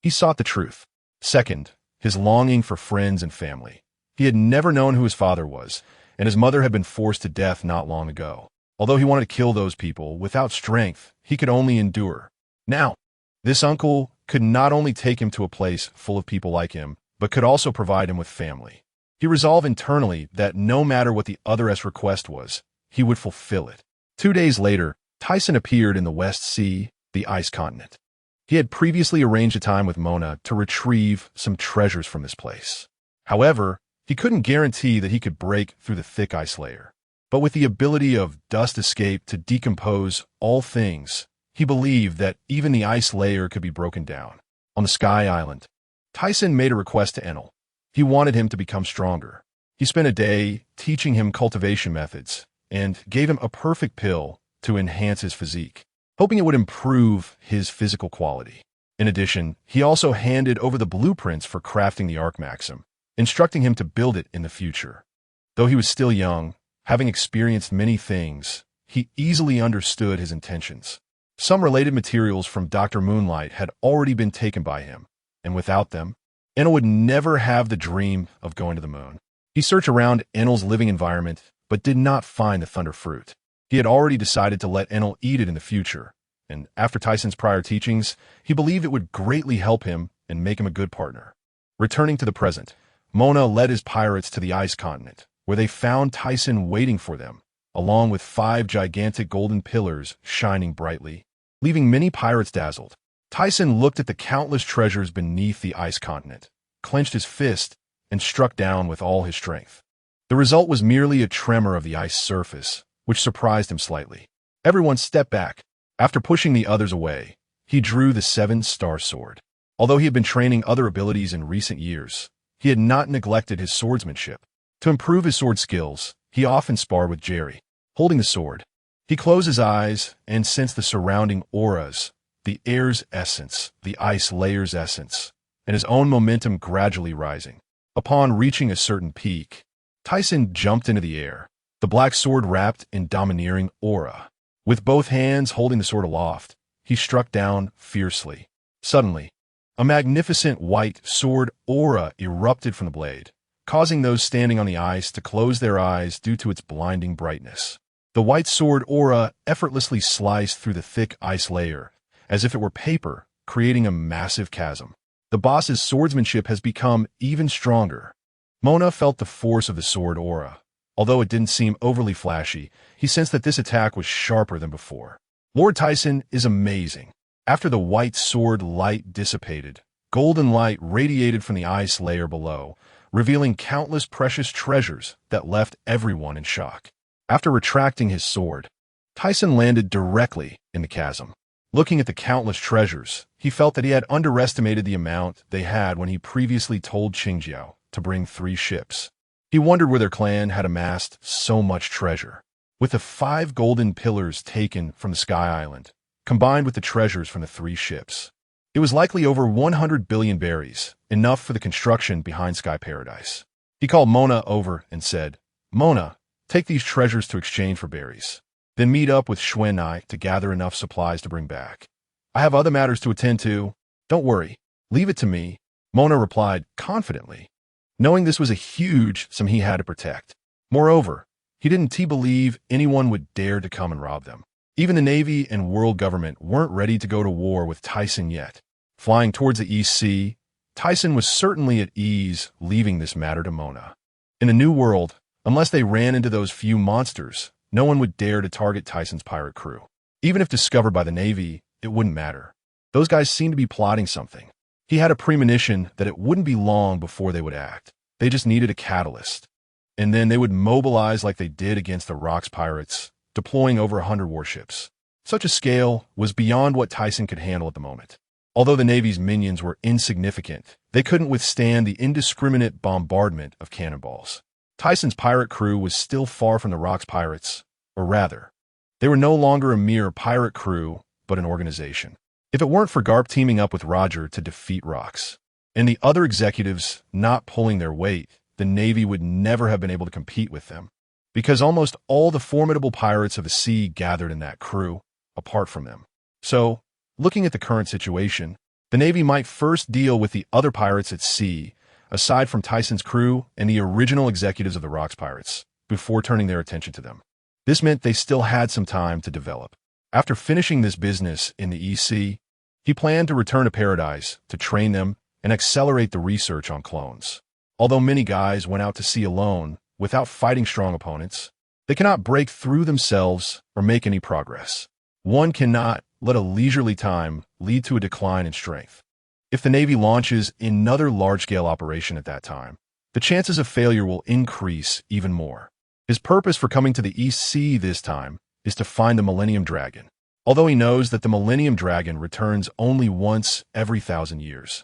He sought the truth. Second, his longing for friends and family. He had never known who his father was, and his mother had been forced to death not long ago. Although he wanted to kill those people, without strength, he could only endure. Now, this uncle could not only take him to a place full of people like him, but could also provide him with family. He resolved internally that no matter what the other's request was, he would fulfill it. 2 days later, Thiesen appeared in the West Sea, the ice continent. He had previously arranged a time with Mona to retrieve some treasures from this place. However, he couldn't guarantee that he could break through the thick ice layer. But with the ability of dust escape to decompose all things, he believed that even the ice layer could be broken down. On the Sky Island, Thiesen made a request to Enel. He wanted him to become stronger. He spent a day teaching him cultivation methods and gave him a perfect pill to enhance his physique, hoping it would improve his physical quality. In addition, he also handed over the blueprints for crafting the Arc Maxim, instructing him to build it in the future. Though he was still young, having experienced many things, he easily understood his intentions. Some related materials from Dr. Moonlight had already been taken by him, and without them, Enel would never have the dream of going to the moon. He searched around Enel's living environment, but did not find the thunder fruit. He had already decided to let Enel eat it in the future, and after Thiesen's prior teachings, he believed it would greatly help him and make him a good partner. Returning to the present, Mona led his pirates to the ice continent, where they found Thiesen waiting for them, along with 5 gigantic golden pillars shining brightly, leaving many pirates dazzled. Thiesen looked at the countless treasures beneath the ice continent, clenched his fist, and struck down with all his strength. The result was merely a tremor of the ice surface, which surprised him slightly. Everyone stepped back. After pushing the others away, he drew the 7-star sword. Although he had been training other abilities in recent years, he had not neglected his swordsmanship. To improve his sword skills, he often sparred with Jerry. Holding the sword, he closed his eyes and sensed the surrounding auras, the air's essence, the ice layer's essence, and his own momentum gradually rising. Upon reaching a certain peak, Thiesen jumped into the air, the black sword wrapped in domineering aura. With both hands holding the sword aloft, he struck down fiercely. Suddenly, a magnificent white sword aura erupted from the blade, causing those standing on the ice to close their eyes due to its blinding brightness. The white sword aura effortlessly sliced through the thick ice layer, as if it were paper, creating a massive chasm. The boss's swordsmanship has become even stronger. Mona felt the force of the sword aura. Although it didn't seem overly flashy, he sensed that this attack was sharper than before. Lord Thiesen is amazing. After the white sword light dissipated, golden light radiated from the ice layer below, revealing countless precious treasures that left everyone in shock. After retracting his sword, Thiesen landed directly in the chasm. Looking at the countless treasures, he felt that he had underestimated the amount they had when he previously told Qingjiao to bring 3 ships. He wondered where their clan had amassed so much treasure. With the 5 golden pillars taken from the Sky Island, combined with the treasures from the 3 ships. It was likely over 100 billion berries, enough for the construction behind Sky Paradise. He called Mona over and said, "Mona, take these treasures to exchange for berries. Then meet up with Xuan to gather enough supplies to bring back. I have other matters to attend to. Don't worry. Leave it to me," Mona replied confidently, knowing this was a huge sum he had to protect. Moreover, he didn't believe anyone would dare to come and rob them. Even the Navy and world government weren't ready to go to war with Thiesen yet. Flying towards the East Sea, Thiesen was certainly at ease leaving this matter to Mona. In a new world, unless they ran into those few monsters, no one would dare to target Thiesen's pirate crew. Even if discovered by the Navy, it wouldn't matter. Those guys seemed to be plotting something. He had a premonition that it wouldn't be long before they would act. They just needed a catalyst. And then they would mobilize like they did against the Rocks pirates, deploying over 100 warships. Such a scale was beyond what Thiesen could handle at the moment. Although the Navy's minions were insignificant, they couldn't withstand the indiscriminate bombardment of cannonballs. Thiesen's pirate crew was still far from the Rocks pirates, or rather, they were no longer a mere pirate crew, but an organization. If it weren't for Garp teaming up with Roger to defeat Rocks, and the other executives not pulling their weight, the Navy would never have been able to compete with them, because almost all the formidable pirates of the sea gathered in that crew, apart from them. So, looking at the current situation, the Navy might first deal with the other pirates at sea, aside from Thiesen's crew and the original executives of the Rocks pirates, before turning their attention to them. This meant they still had some time to develop. After finishing this business in the East Sea, he planned to return to Paradise to train them and accelerate the research on clones. Although many guys went out to sea alone, without fighting strong opponents, they cannot break through themselves or make any progress. One cannot let a leisurely time lead to a decline in strength. If the Navy launches another large-scale operation at that time, the chances of failure will increase even more. His purpose for coming to the East Sea this time is to find the Millennium Dragon, although he knows that the Millennium Dragon returns only once every 1,000 years.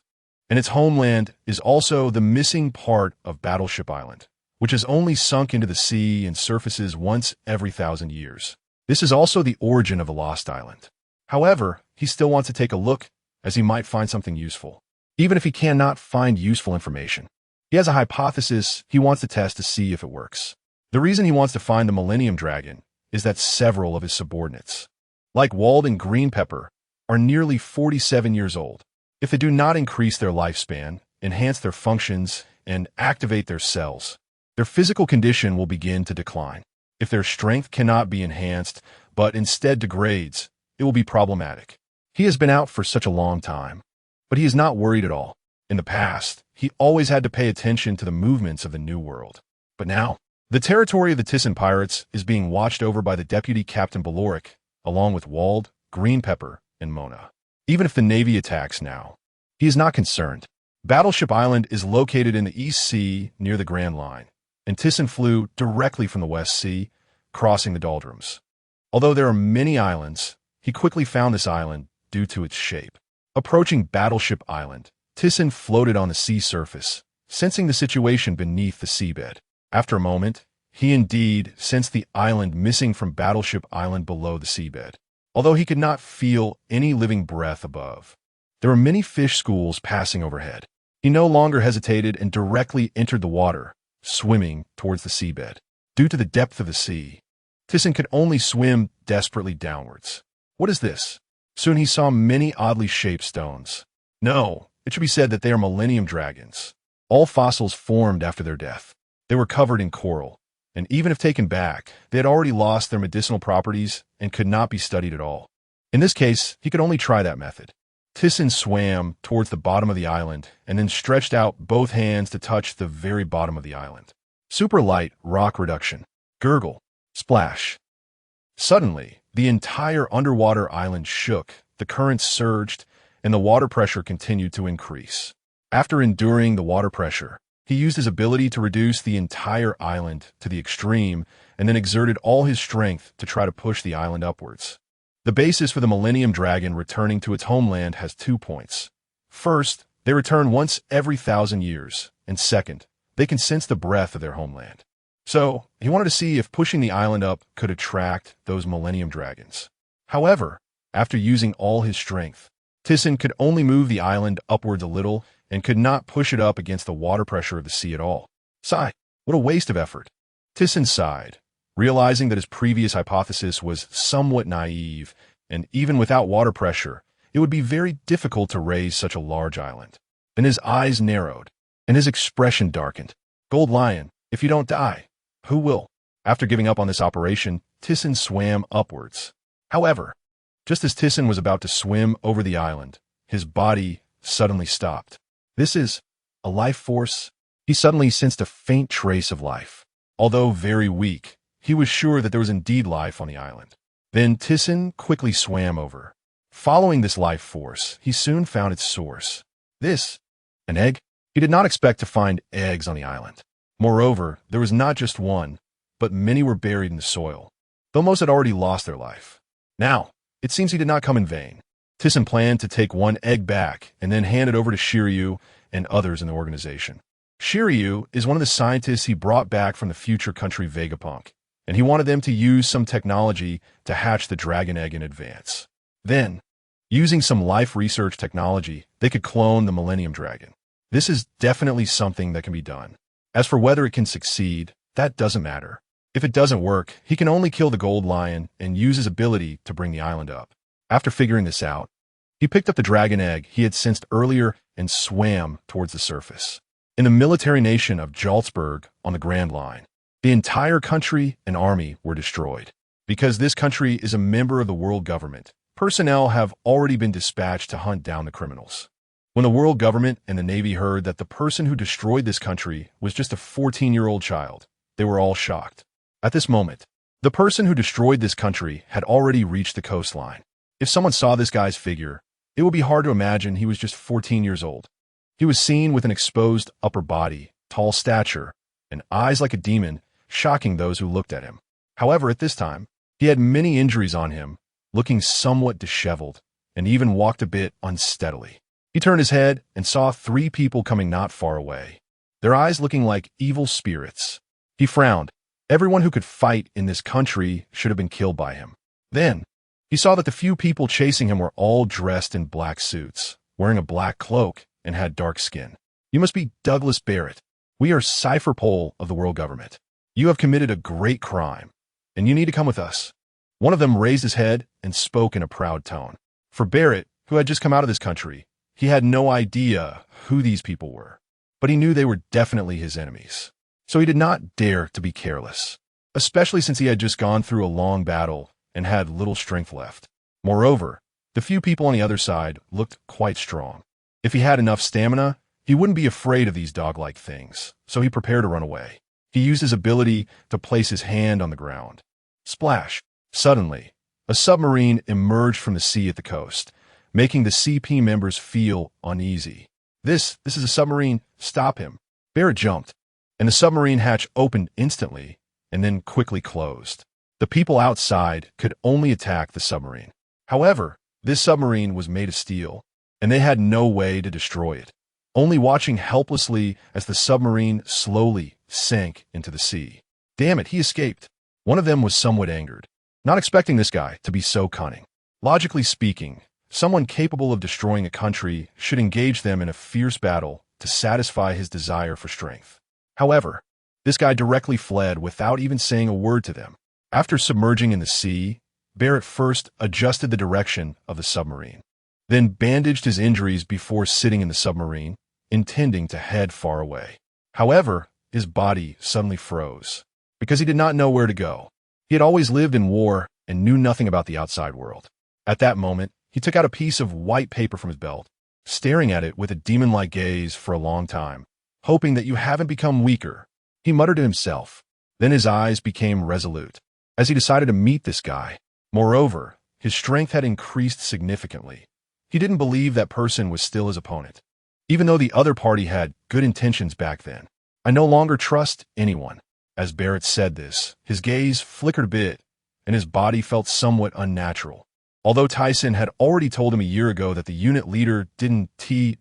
And its homeland is also the missing part of Battleship Island, which has only sunk into the sea and surfaces once every 1,000 years. This is also the origin of the Lost Island. However, he still wants to take a look, as he might find something useful, even if he cannot find useful information. He has a hypothesis he wants to test to see if it works. The reason he wants to find the Millennium Dragon is that several of his subordinates, like Wald and Green Pepper, are nearly 47 years old. If they do not increase their lifespan, enhance their functions, and activate their cells, their physical condition will begin to decline. If their strength cannot be enhanced, but instead degrades, it will be problematic. He has been out for such a long time, but he is not worried at all. In the past, he always had to pay attention to the movements of the New World. But now, the territory of the Thiesen pirates is being watched over by the Deputy Captain Baloric, along with Wald, Green Pepper, and Mona. Even if the Navy attacks now, he is not concerned. Battleship Island is located in the East Sea near the Grand Line, and Thiesen flew directly from the West Sea, crossing the doldrums. Although there are many islands, he quickly found this island due to its shape. Approaching Battleship Island, Thiesen floated on the sea surface, sensing the situation beneath the seabed. After a moment, he indeed sensed the island missing from Battleship Island below the seabed, although he could not feel any living breath above. There were many fish schools passing overhead. He no longer hesitated and directly entered the water, swimming towards the seabed. Due to the depth of the sea, Thiesen could only swim desperately downwards. What is this? Soon he saw many oddly shaped stones. No, it should be said that they are Millennium Dragons. All fossils formed after their death. They were covered in coral, and even if taken back, they had already lost their medicinal properties and could not be studied at all. In this case, he could only try that method. Thiesen swam towards the bottom of the island and then stretched out both hands to touch the very bottom of the island. Super light rock reduction. Gurgle. Splash. Suddenly, the entire underwater island shook, the currents surged, and the water pressure continued to increase. After enduring the water pressure, he used his ability to reduce the entire island to the extreme and then exerted all his strength to try to push the island upwards. The basis for the Millennium Dragon returning to its homeland has 2 points. First, they return once every 1,000 years, and second, they can sense the breath of their homeland. So, he wanted to see if pushing the island up could attract those Millennium Dragons. However, after using all his strength. Thiesen could only move the island upwards a little and could not push it up against the water pressure of the sea at all. Sigh, what a waste of effort. Thiesen sighed, realizing that his previous hypothesis was somewhat naive, and even without water pressure, it would be very difficult to raise such a large island. Then his eyes narrowed, and his expression darkened. Gold Lion, if you don't die, who will? After giving up on this operation, Thiesen swam upwards. However, just as Thiesen was about to swim over the island, his body suddenly stopped. This is a life force? He suddenly sensed a faint trace of life. Although very weak, he was sure that there was indeed life on the island. Then Thiesen quickly swam over. Following this life force, he soon found its source. An egg? He did not expect to find eggs on the island. Moreover, there was not just one, but many were buried in the soil, though most had already lost their life. Now, it seems he did not come in vain. Thiesen planned to take one egg back and then hand it over to Shiryu and others in the organization. Shiryu is one of the scientists he brought back from the future country Vegapunk, and he wanted them to use some technology to hatch the dragon egg in advance. Then, using some life research technology, they could clone the Millennium Dragon. This is definitely something that can be done. As for whether it can succeed, that doesn't matter. If it doesn't work, he can only kill the Gold Lion and use his ability to bring the island up. After figuring this out, he picked up the dragon egg he had sensed earlier and swam towards the surface. In the military nation of Jaltsburg on the Grand Line, the entire country and army were destroyed. Because this country is a member of the world government, personnel have already been dispatched to hunt down the criminals. When the world government and the Navy heard that the person who destroyed this country was just a 14-year-old child, they were all shocked. At this moment, the person who destroyed this country had already reached the coastline. If someone saw this guy's figure, it would be hard to imagine he was just 14 years old. He was seen with an exposed upper body, tall stature, and eyes like a demon, shocking those who looked at him. However, at this time, he had many injuries on him, looking somewhat disheveled, and even walked a bit unsteadily. He turned his head and saw 3 people coming not far away, their eyes looking like evil spirits. He frowned. Everyone who could fight in this country should have been killed by him. Then, he saw that the few people chasing him were all dressed in black suits, wearing a black cloak, and had dark skin. You must be Douglas Barrett. We are Cypher Pole of the world government. You have committed a great crime, and you need to come with us. One of them raised his head and spoke in a proud tone. For Barrett, who had just come out of this country, he had no idea who these people were, but he knew they were definitely his enemies. So he did not dare to be careless, especially since he had just gone through a long battle and had little strength left. Moreover, the few people on the other side looked quite strong. If he had enough stamina, he wouldn't be afraid of these dog-like things, so he prepared to run away. He used his ability to place his hand on the ground. Splash! Suddenly, a submarine emerged from the sea at the coast, making the CP members feel uneasy. This is a submarine. Stop him. Barrett jumped, and the submarine hatch opened instantly and then quickly closed. The people outside could only attack the submarine. However, this submarine was made of steel, and they had no way to destroy it, only watching helplessly as the submarine slowly sank into the sea. Damn it, he escaped. One of them was somewhat angered, not expecting this guy to be so cunning. Logically speaking, someone capable of destroying a country should engage them in a fierce battle to satisfy his desire for strength. However, this guy directly fled without even saying a word to them. After submerging in the sea, Barrett first adjusted the direction of the submarine, then bandaged his injuries before sitting in the submarine, intending to head far away. However, his body suddenly froze, because he did not know where to go. He had always lived in war and knew nothing about the outside world. At that moment, he took out a piece of white paper from his belt, staring at it with a demon-like gaze for a long time, hoping that you haven't become weaker. He muttered to himself. Then his eyes became resolute, as he decided to meet this guy. Moreover, his strength had increased significantly. He didn't believe that person was still his opponent, even though the other party had good intentions back then. I no longer trust anyone. As Barrett said this, his gaze flickered a bit, and his body felt somewhat unnatural. Although Thiesen had already told him a year ago that the unit leader didn't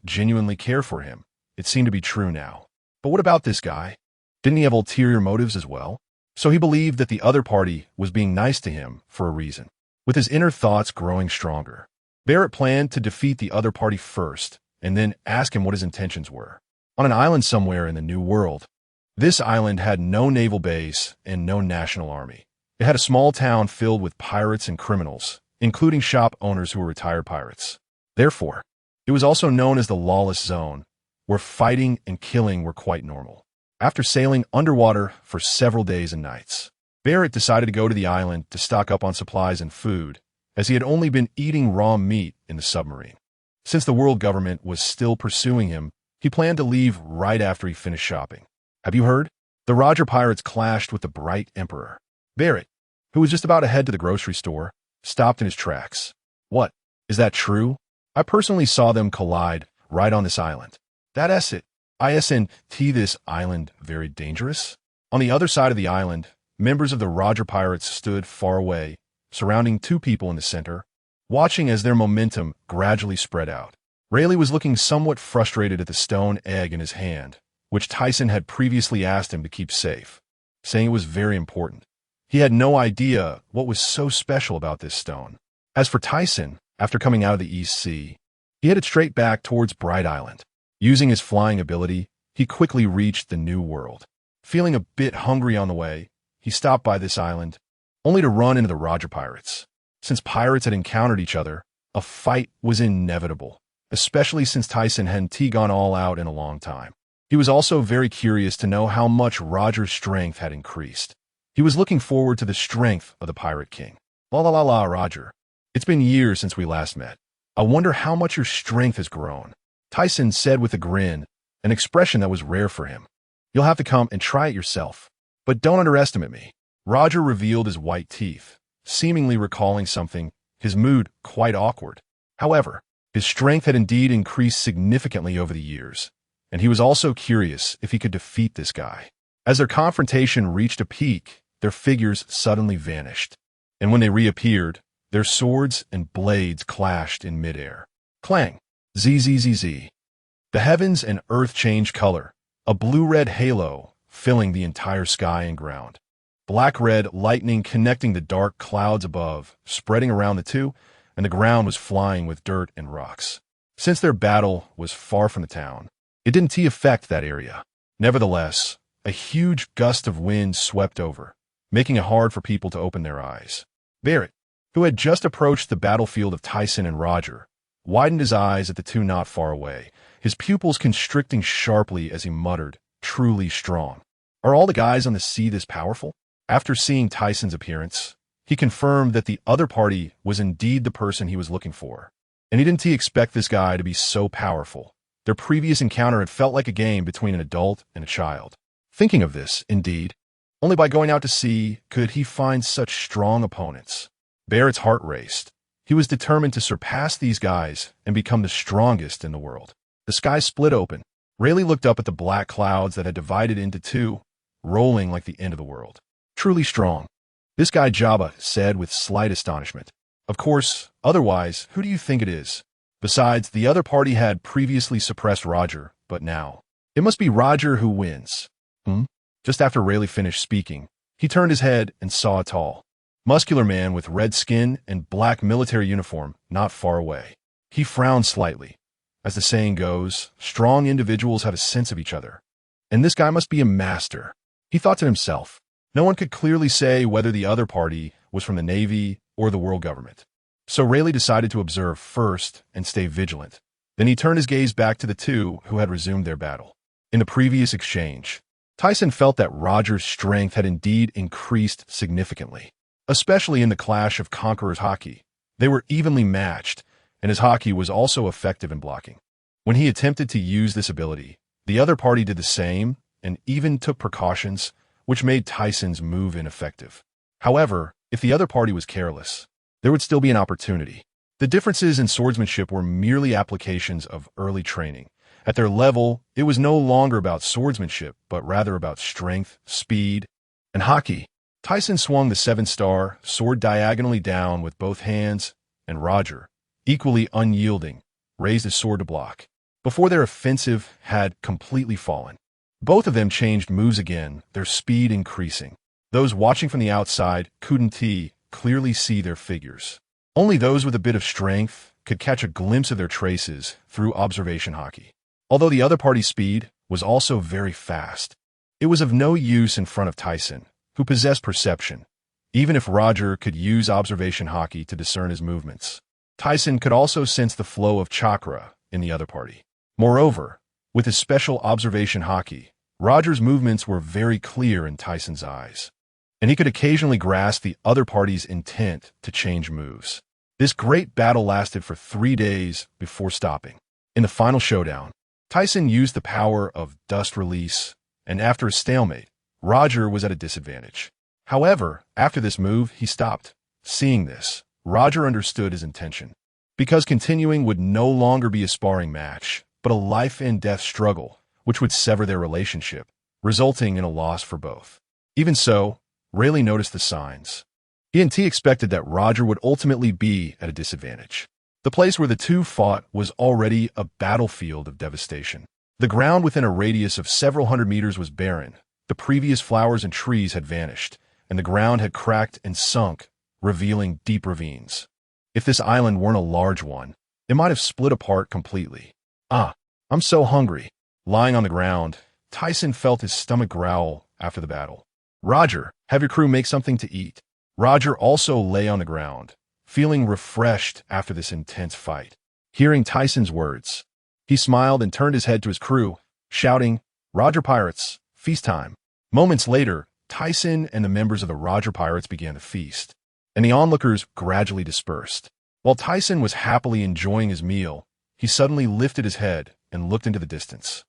genuinely care for him, it seemed to be true now. But what about this guy? Didn't he have ulterior motives as well? So he believed that the other party was being nice to him for a reason. with his inner thoughts growing stronger. Barrett planned to defeat the other party first, and then ask him what his intentions were. On an island somewhere in the New World, this island had no naval base and no national army. It had a small town filled with pirates and criminals, including shop owners who were retired pirates. Therefore, it was also known as the Lawless Zone, where fighting and killing were quite normal. After sailing underwater for several days and nights, Barrett decided to go to the island to stock up on supplies and food, as he had only been eating raw meat in the submarine. Since the world government was still pursuing him, he planned to leave right after he finished shopping. Have you heard? The Roger pirates clashed with the Bright Emperor. Barrett, who was just about to head to the grocery store, stopped in his tracks. What? Is that true? I personally saw them collide right on this island. That isn't this island very dangerous? On the other side of the island, members of the Roger pirates stood far away, surrounding two people in the center, watching as their momentum gradually spread out. Rayleigh was looking somewhat frustrated at the stone egg in his hand, which Thiesen had previously asked him to keep safe, saying it was very important. He had no idea what was so special about this stone. As for Thiesen, after coming out of the East Sea, he headed straight back towards Bright Island. Using his flying ability, he quickly reached the New World. Feeling a bit hungry on the way, he stopped by this island, only to run into the Roger pirates. Since pirates had encountered each other, a fight was inevitable, especially since Thiesen hadn't gone all out in a long time. He was also very curious to know how much Roger's strength had increased. He was looking forward to the strength of the Pirate King. La, Roger. It's been years since we last met. I wonder how much your strength has grown, Thiesen said with a grin, an expression that was rare for him. You'll have to come and try it yourself. But don't underestimate me. Roger revealed his white teeth, seemingly recalling something, his mood quite awkward. However, his strength had indeed increased significantly over the years, and he was also curious if he could defeat this guy. As their confrontation reached a peak, their figures suddenly vanished, and when they reappeared, their swords and blades clashed in midair. Clang! Zzz. The heavens and earth changed color, a blue-red halo filling the entire sky and ground. Black-red lightning connecting the dark clouds above, spreading around the two, and the ground was flying with dirt and rocks. Since their battle was far from the town, it didn't affect that area. Nevertheless, a huge gust of wind swept over, making it hard for people to open their eyes. Barrett, who had just approached the battlefield of Thiesen and Roger, widened his eyes at the two not far away, his pupils constricting sharply as he muttered, "Truly strong. Are all the guys on the sea this powerful?" After seeing Thiesen's appearance, he confirmed that the other party was indeed the person he was looking for, and he didn't expect this guy to be so powerful. Their previous encounter had felt like a game between an adult and a child. Thinking of this, indeed, only by going out to sea could he find such strong opponents. Barrett's heart raced. He was determined to surpass these guys and become the strongest in the world. The sky split open. Rayleigh looked up at the black clouds that had divided into two, rolling like the end of the world. Truly strong, this guy Jabba said with slight astonishment. Of course, otherwise, who do you think it is? Besides, the other party had previously suppressed Roger, but now, it must be Roger who wins. Just after Rayleigh finished speaking, he turned his head and saw a tall, muscular man with red skin and black military uniform not far away. He frowned slightly. As the saying goes, strong individuals have a sense of each other. And this guy must be a master. He thought to himself. No one could clearly say whether the other party was from the Navy or the world government. So Rayleigh decided to observe first and stay vigilant. Then he turned his gaze back to the two who had resumed their battle. In the previous exchange, Thiesen felt that Roger's strength had indeed increased significantly, especially in the clash of Conqueror's hockey. They were evenly matched, and his hockey was also effective in blocking. When he attempted to use this ability, the other party did the same and even took precautions, which made Thiesen's move ineffective. However, if the other party was careless, there would still be an opportunity. The differences in swordsmanship were merely applications of early training. At their level, it was no longer about swordsmanship, but rather about strength, speed, and hockey. Thiesen swung the 7-star sword diagonally down with both hands, and Roger, equally unyielding, raised his sword to block. Before their offensive had completely fallen, both of them changed moves again, their speed increasing. Those watching from the outside couldn't clearly see their figures. Only those with a bit of strength could catch a glimpse of their traces through observation hockey. Although the other party's speed was also very fast, it was of no use in front of Thiesen, who possessed perception, even if Roger could use observation hockey to discern his movements. Thiesen could also sense the flow of chakra in the other party. Moreover, with his special observation hockey, Roger's movements were very clear in Thiesen's eyes, and he could occasionally grasp the other party's intent to change moves. This great battle lasted for 3 days before stopping. In the final showdown, Thiesen used the power of dust release, and after a stalemate, Roger was at a disadvantage. However, after this move, he stopped. Seeing this, Roger understood his intention. Because continuing would no longer be a sparring match, but a life-and-death struggle, which would sever their relationship, resulting in a loss for both. Even so, Rayleigh noticed the signs. He expected that Roger would ultimately be at a disadvantage. The place where the two fought was already a battlefield of devastation. The ground within a radius of several hundred meters was barren. The previous flowers and trees had vanished, and the ground had cracked and sunk, revealing deep ravines. If this island weren't a large one, it might have split apart completely. I'm so hungry. Lying on the ground, Thiesen felt his stomach growl after the battle. Roger, have your crew make something to eat. Roger also lay on the ground, feeling refreshed after this intense fight. Hearing Thiesen's words, he smiled and turned his head to his crew, shouting, "Roger Pirates, feast time." Moments later, Thiesen and the members of the Roger Pirates began to feast, and the onlookers gradually dispersed. While Thiesen was happily enjoying his meal, he suddenly lifted his head and looked into the distance,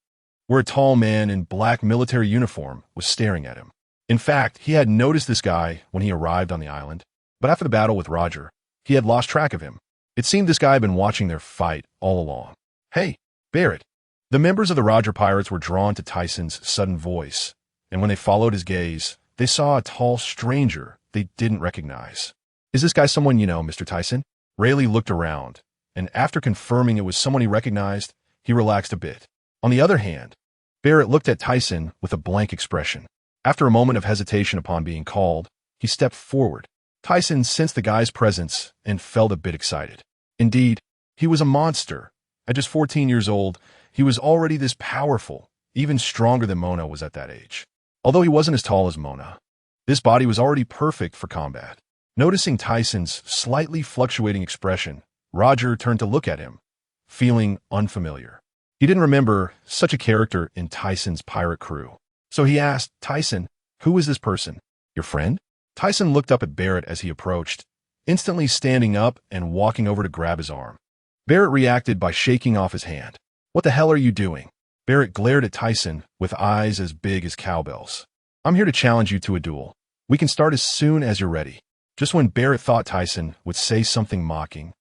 where a tall man in black military uniform was staring at him. In fact, he had noticed this guy when he arrived on the island, but after the battle with Roger, he had lost track of him. It seemed this guy had been watching their fight all along. "Hey, Barrett." The members of the Roger Pirates were drawn to Thiesen's sudden voice, and when they followed his gaze, they saw a tall stranger they didn't recognize. "Is this guy someone you know, Mr. Thiesen?" Rayleigh looked around, and after confirming it was someone he recognized, he relaxed a bit. On the other hand, Barrett looked at Thiesen with a blank expression. After a moment of hesitation upon being called, he stepped forward. Thiesen sensed the guy's presence and felt a bit excited. Indeed, he was a monster. At just 14 years old, he was already this powerful, even stronger than Mona was at that age. Although he wasn't as tall as Mona, this body was already perfect for combat. Noticing Thiesen's slightly fluctuating expression, Roger turned to look at him, feeling unfamiliar. He didn't remember such a character in Thiesen's pirate crew. So he asked, "Thiesen, who is this person? Your friend?" Thiesen looked up at Barrett as he approached, instantly standing up and walking over to grab his arm. Barrett reacted by shaking off his hand. "What the hell are you doing?" Barrett glared at Thiesen with eyes as big as cowbells. "I'm here to challenge you to a duel. We can start as soon as you're ready." Just when Barrett thought Thiesen would say something mocking,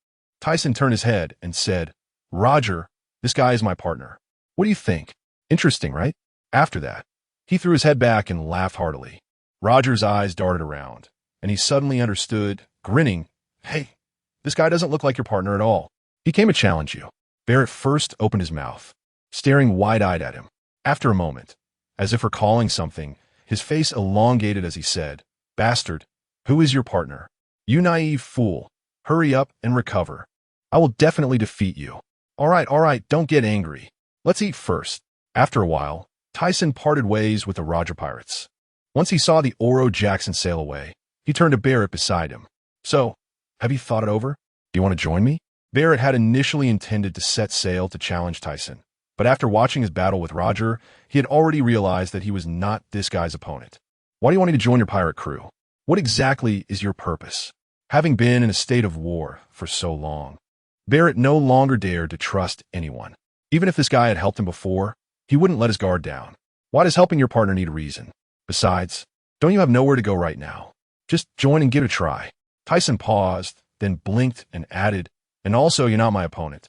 Thiesen turned his head and said, "Roger, this guy is my partner. What do you think? Interesting, right?" After that, he threw his head back and laughed heartily. Roger's eyes darted around, and he suddenly understood, grinning, "Hey, this guy doesn't look like your partner at all. He came to challenge you." Barrett first opened his mouth, staring wide-eyed at him. After a moment, as if recalling something, his face elongated as he said, "Bastard, who is your partner? You naive fool. Hurry up and recover. I will definitely defeat you." All right, don't get angry. Let's eat first." After a while, Thiesen parted ways with the Roger Pirates. Once he saw the Oro Jackson sail away, he turned to Barrett beside him. "So, have you thought it over? Do you want to join me?" Barrett had initially intended to set sail to challenge Thiesen, but after watching his battle with Roger, he had already realized that he was not this guy's opponent. "Why do you want me to join your pirate crew? What exactly is your purpose?" Having been in a state of war for so long, Barrett no longer dared to trust anyone. Even if this guy had helped him before, he wouldn't let his guard down. Why does helping your partner need a reason? Besides, don't you have nowhere to go right now? Just join and give it a try. Thiesen paused, then blinked and added, "And also, you're not my opponent.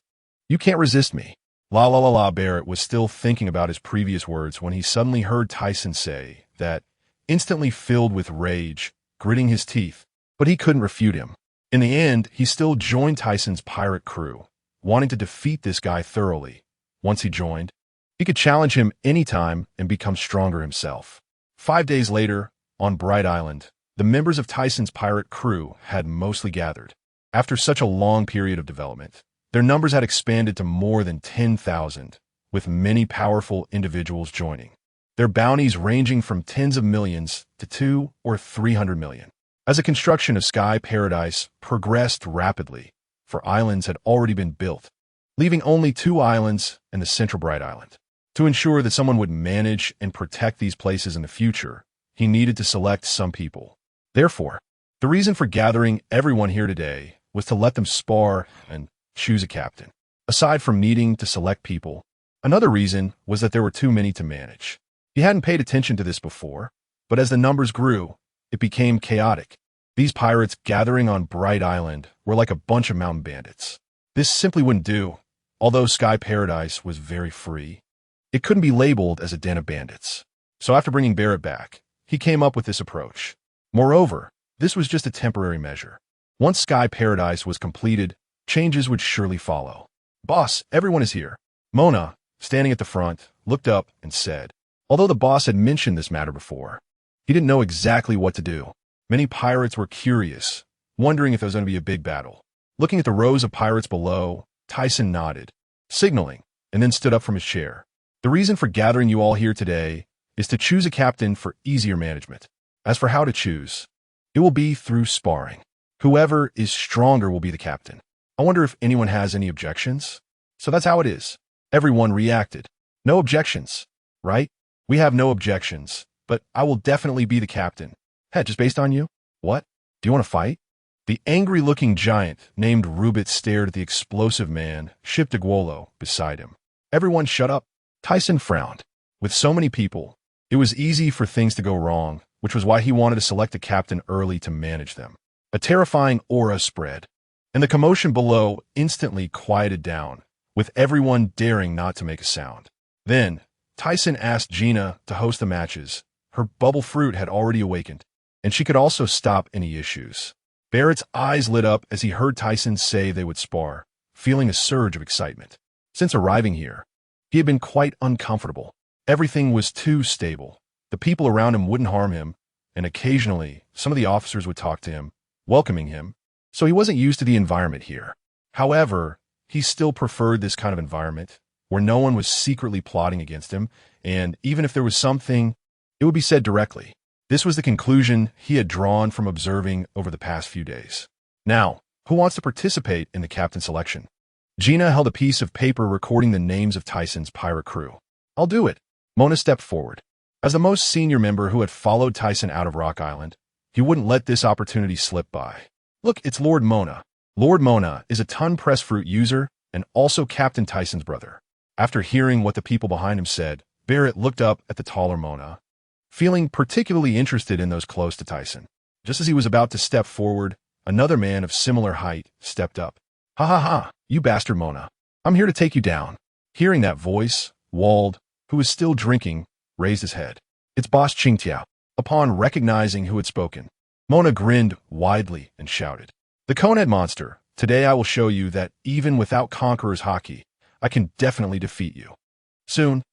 You can't resist me." La. Barrett was still thinking about his previous words when he suddenly heard Thiesen say that, instantly filled with rage, gritting his teeth, but he couldn't refute him. In the end, he still joined Thiesen's pirate crew, wanting to defeat this guy thoroughly. Once he joined, he could challenge him anytime and become stronger himself. 5 days later, on Bright Island, the members of Tyson's pirate crew had mostly gathered. After such a long period of development, their numbers had expanded to more than 10,000, with many powerful individuals joining. Their bounties ranging from tens of millions to 200 or 300 million. As the construction of Sky Paradise progressed rapidly, 4 islands had already been built, leaving only 2 islands and the Central Bright Island. To ensure that someone would manage and protect these places in the future, he needed to select some people. Therefore, the reason for gathering everyone here today was to let them spar and choose a captain. Aside from needing to select people, another reason was that there were too many to manage. He hadn't paid attention to this before, but as the numbers grew, it became chaotic. These pirates gathering on Bright Island were like a bunch of mountain bandits. This simply wouldn't do. Although Sky Paradise was very free, it couldn't be labeled as a den of bandits. So after bringing Barrett back, he came up with this approach. Moreover, this was just a temporary measure. Once Sky Paradise was completed, changes would surely follow. "Boss, everyone is here." Mona, standing at the front, looked up and said. Although the boss had mentioned this matter before, he didn't know exactly what to do. Many pirates were curious, wondering if there was going to be a big battle. Looking at the rows of pirates below, Tyson nodded, signaling, and then stood up from his chair. "The reason for gathering you all here today is to choose a captain for easier management. As for how to choose, it will be through sparring. Whoever is stronger will be the captain. I wonder if anyone has any objections?" So that's how it is. Everyone reacted. "No objections, right? We have no objections, but I will definitely be the captain." "Hey, just based on you? What? Do you want to fight?" The angry-looking giant named Rubit stared at the explosive man, Shipdegwolo, beside him. "Everyone shut up." Tyson frowned. With so many people, it was easy for things to go wrong, which was why he wanted to select a captain early to manage them. A terrifying aura spread, and the commotion below instantly quieted down, with everyone daring not to make a sound. Then, Tyson asked Gina to host the matches. Her bubble fruit had already awakened, and she could also stop any issues. Barrett's eyes lit up as he heard Tyson say they would spar, feeling a surge of excitement. Since arriving here, he had been quite uncomfortable. Everything was too stable. The people around him wouldn't harm him, and occasionally, some of the officers would talk to him, welcoming him, so he wasn't used to the environment here. However, he still preferred this kind of environment, where no one was secretly plotting against him, and even if there was something, it would be said directly. This was the conclusion he had drawn from observing over the past few days. Now, who wants to participate in the captain selection? Gina held a piece of paper recording the names of Tyson's pirate crew. "I'll do it." Mona stepped forward. As the most senior member who had followed Tyson out of Rock Island, he wouldn't let this opportunity slip by. "Look, it's Lord Mona." Lord Mona is a ton press fruit user and also Captain Tyson's brother. After hearing what the people behind him said, Barrett looked up at the taller Mona, feeling particularly interested in those close to Tyson. Just as he was about to step forward, another man of similar height stepped up. "Ha ha ha, you bastard Mona. I'm here to take you down." Hearing that voice, Wald, who was still drinking, raised his head. "It's Boss Qingtiao." Upon recognizing who had spoken, Mona grinned widely and shouted, "The Conehead monster, today I will show you that even without Conqueror's Haki, I can definitely defeat you." Soon,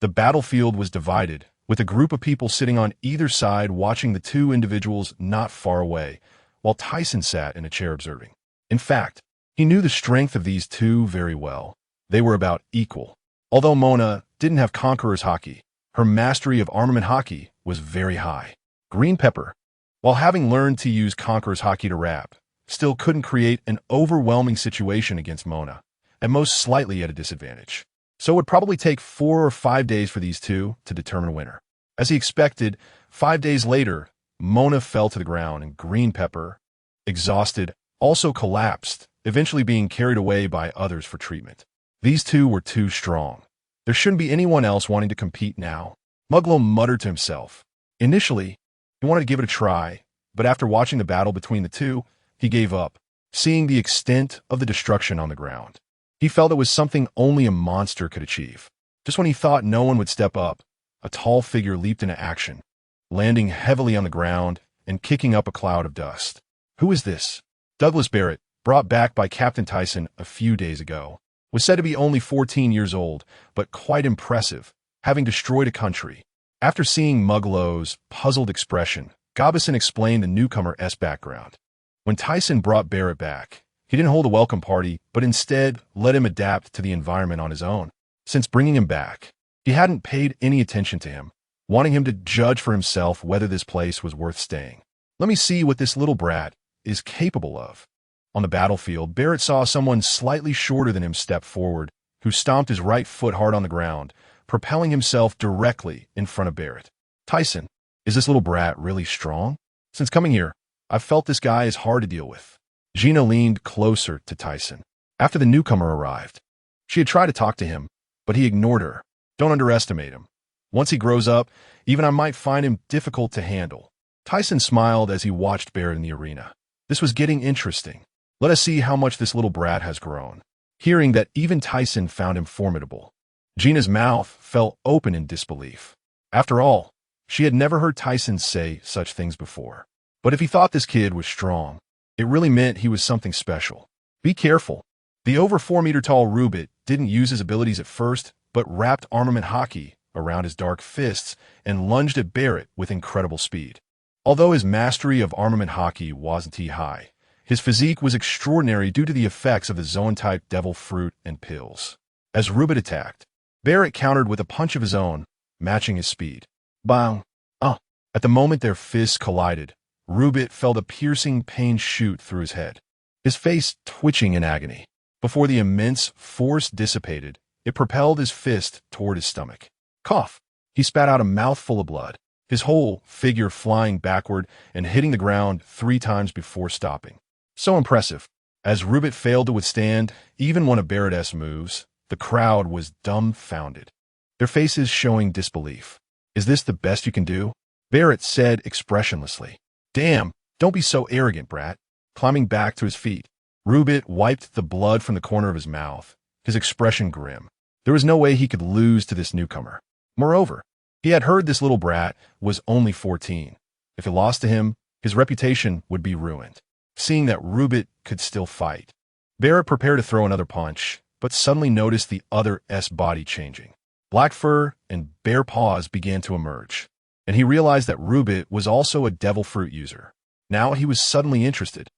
the battlefield was divided, with a group of people sitting on either side watching the two individuals not far away, while Tyson sat in a chair observing. In fact, he knew the strength of these two very well. They were about equal. Although Mona didn't have Conqueror's Haki, her mastery of armament Haki was very high. Green Pepper, while having learned to use Conqueror's Haki to rap, still couldn't create an overwhelming situation against Mona, and most slightly at a disadvantage. So it would probably take 4 or 5 days for these two to determine a winner. As he expected, 5 days later, Mona fell to the ground and Green Pepper, exhausted, also collapsed, eventually being carried away by others for treatment. These two were too strong. There shouldn't be anyone else wanting to compete now. Muglo muttered to himself. Initially, he wanted to give it a try, but after watching the battle between the two, he gave up, seeing the extent of the destruction on the ground. He felt it was something only a monster could achieve. Just when he thought no one would step up, a tall figure leaped into action, landing heavily on the ground and kicking up a cloud of dust. Who is this? Douglas Barrett, brought back by Captain Tyson a few days ago, was said to be only 14 years old, but quite impressive, having destroyed a country. After seeing Muglo's puzzled expression, Gobison explained the newcomer's background. When Tyson brought Barrett back, he didn't hold a welcome party, but instead let him adapt to the environment on his own. Since bringing him back, he hadn't paid any attention to him, wanting him to judge for himself whether this place was worth staying. Let me see what this little brat is capable of. On the battlefield, Barrett saw someone slightly shorter than him step forward, who stomped his right foot hard on the ground, propelling himself directly in front of Barrett. Tyson, is this little brat really strong? Since coming here, I've felt this guy is hard to deal with. Gina leaned closer to Tyson. After the newcomer arrived, she had tried to talk to him, but he ignored her. Don't underestimate him. Once he grows up, even I might find him difficult to handle. Tyson smiled as he watched Barrett in the arena. This was getting interesting. Let us see how much this little brat has grown. Hearing that even Tyson found him formidable, Gina's mouth fell open in disbelief. After all, she had never heard Tyson say such things before. But if he thought this kid was strong, it really meant he was something special. Be careful. The over 4-meter-tall Rubit didn't use his abilities at first, but wrapped armament hockey around his dark fists and lunged at Barrett with incredible speed. Although his mastery of armament hockey wasn't high, his physique was extraordinary due to the effects of the zone-type devil fruit and pills. As Rubit attacked, Barrett countered with a punch of his own, matching his speed. Bang! At the moment their fists collided, Rubit felt a piercing pain shoot through his head, his face twitching in agony. Before the immense force dissipated, it propelled his fist toward his stomach. Cough! He spat out a mouthful of blood, his whole figure flying backward and hitting the ground 3 times before stopping. So impressive. As Rubit failed to withstand even one of Barrett's moves, the crowd was dumbfounded, their faces showing disbelief. Is this the best you can do? Barrett said expressionlessly. Damn, don't be so arrogant, brat. Climbing back to his feet, Rubit wiped the blood from the corner of his mouth, his expression grim. There was no way he could lose to this newcomer. Moreover, he had heard this little brat was only 14. If he lost to him, his reputation would be ruined. Seeing that Rubit could still fight, Barrett prepared to throw another punch, but suddenly noticed the other's body changing. Black fur and bare paws began to emerge, and he realized that Rubit was also a devil fruit user. Now he was suddenly interested.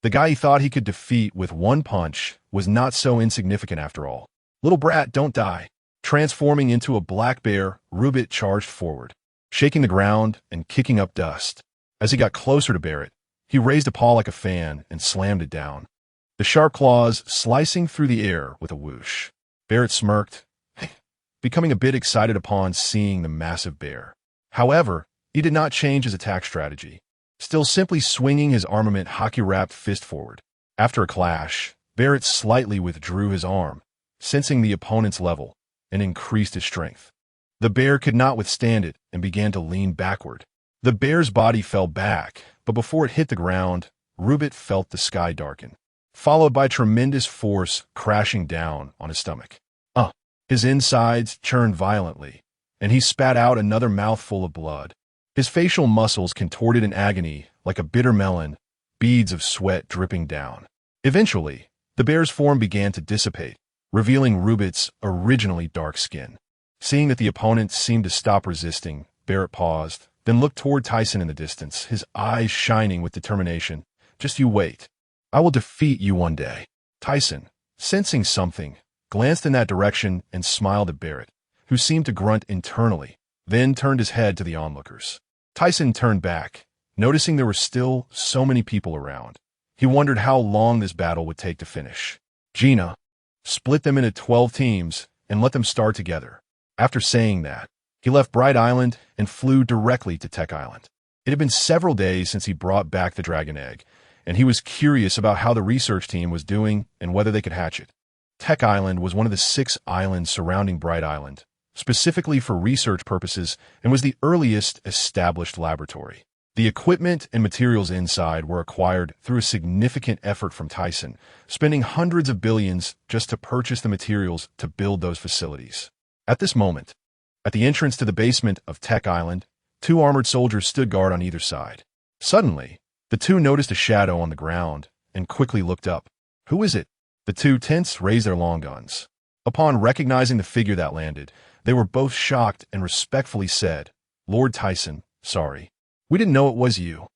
The guy he thought he could defeat with one punch was not so insignificant after all. Little brat, don't die. Transforming into a black bear, Rubit charged forward, shaking the ground and kicking up dust. As he got closer to Barrett, he raised a paw like a fan and slammed it down, the sharp claws slicing through the air with a whoosh. Barrett smirked, becoming a bit excited upon seeing the massive bear. However, he did not change his attack strategy, still simply swinging his armament hockey-wrapped fist forward. After a clash, Barrett slightly withdrew his arm, sensing the opponent's level, and increased his strength. The bear could not withstand it and began to lean backward. The bear's body fell back, but before it hit the ground, Rubit felt the sky darken, followed by tremendous force crashing down on his stomach. His insides churned violently, and he spat out another mouthful of blood. His facial muscles contorted in agony like a bitter melon, beads of sweat dripping down. Eventually, the bear's form began to dissipate, revealing Rubit's originally dark skin. Seeing that the opponent seemed to stop resisting, Barrett paused, then looked toward Tyson in the distance, his eyes shining with determination. Just you wait. I will defeat you one day. Tyson, sensing something, glanced in that direction and smiled at Barrett, who seemed to grunt internally, then turned his head to the onlookers. Tyson turned back, noticing there were still so many people around. He wondered how long this battle would take to finish. Gina, split them into 12 teams and let them start together. After saying that, he left Bright Island and flew directly to Tech Island. It had been several days since he brought back the dragon egg, and he was curious about how the research team was doing and whether they could hatch it. Tech Island was one of the 6 islands surrounding Bright Island, specifically for research purposes, and was the earliest established laboratory. The equipment and materials inside were acquired through a significant effort from Tyson, spending hundreds of billions just to purchase the materials to build those facilities. At this moment, at the entrance to the basement of Tech Island, 2 armored soldiers stood guard on either side. Suddenly, the 2 noticed a shadow on the ground and quickly looked up. Who is it? The 2 tents raised their long guns. Upon recognizing the figure that landed, they were both shocked and respectfully said, Lord Tyson, sorry. We didn't know it was you.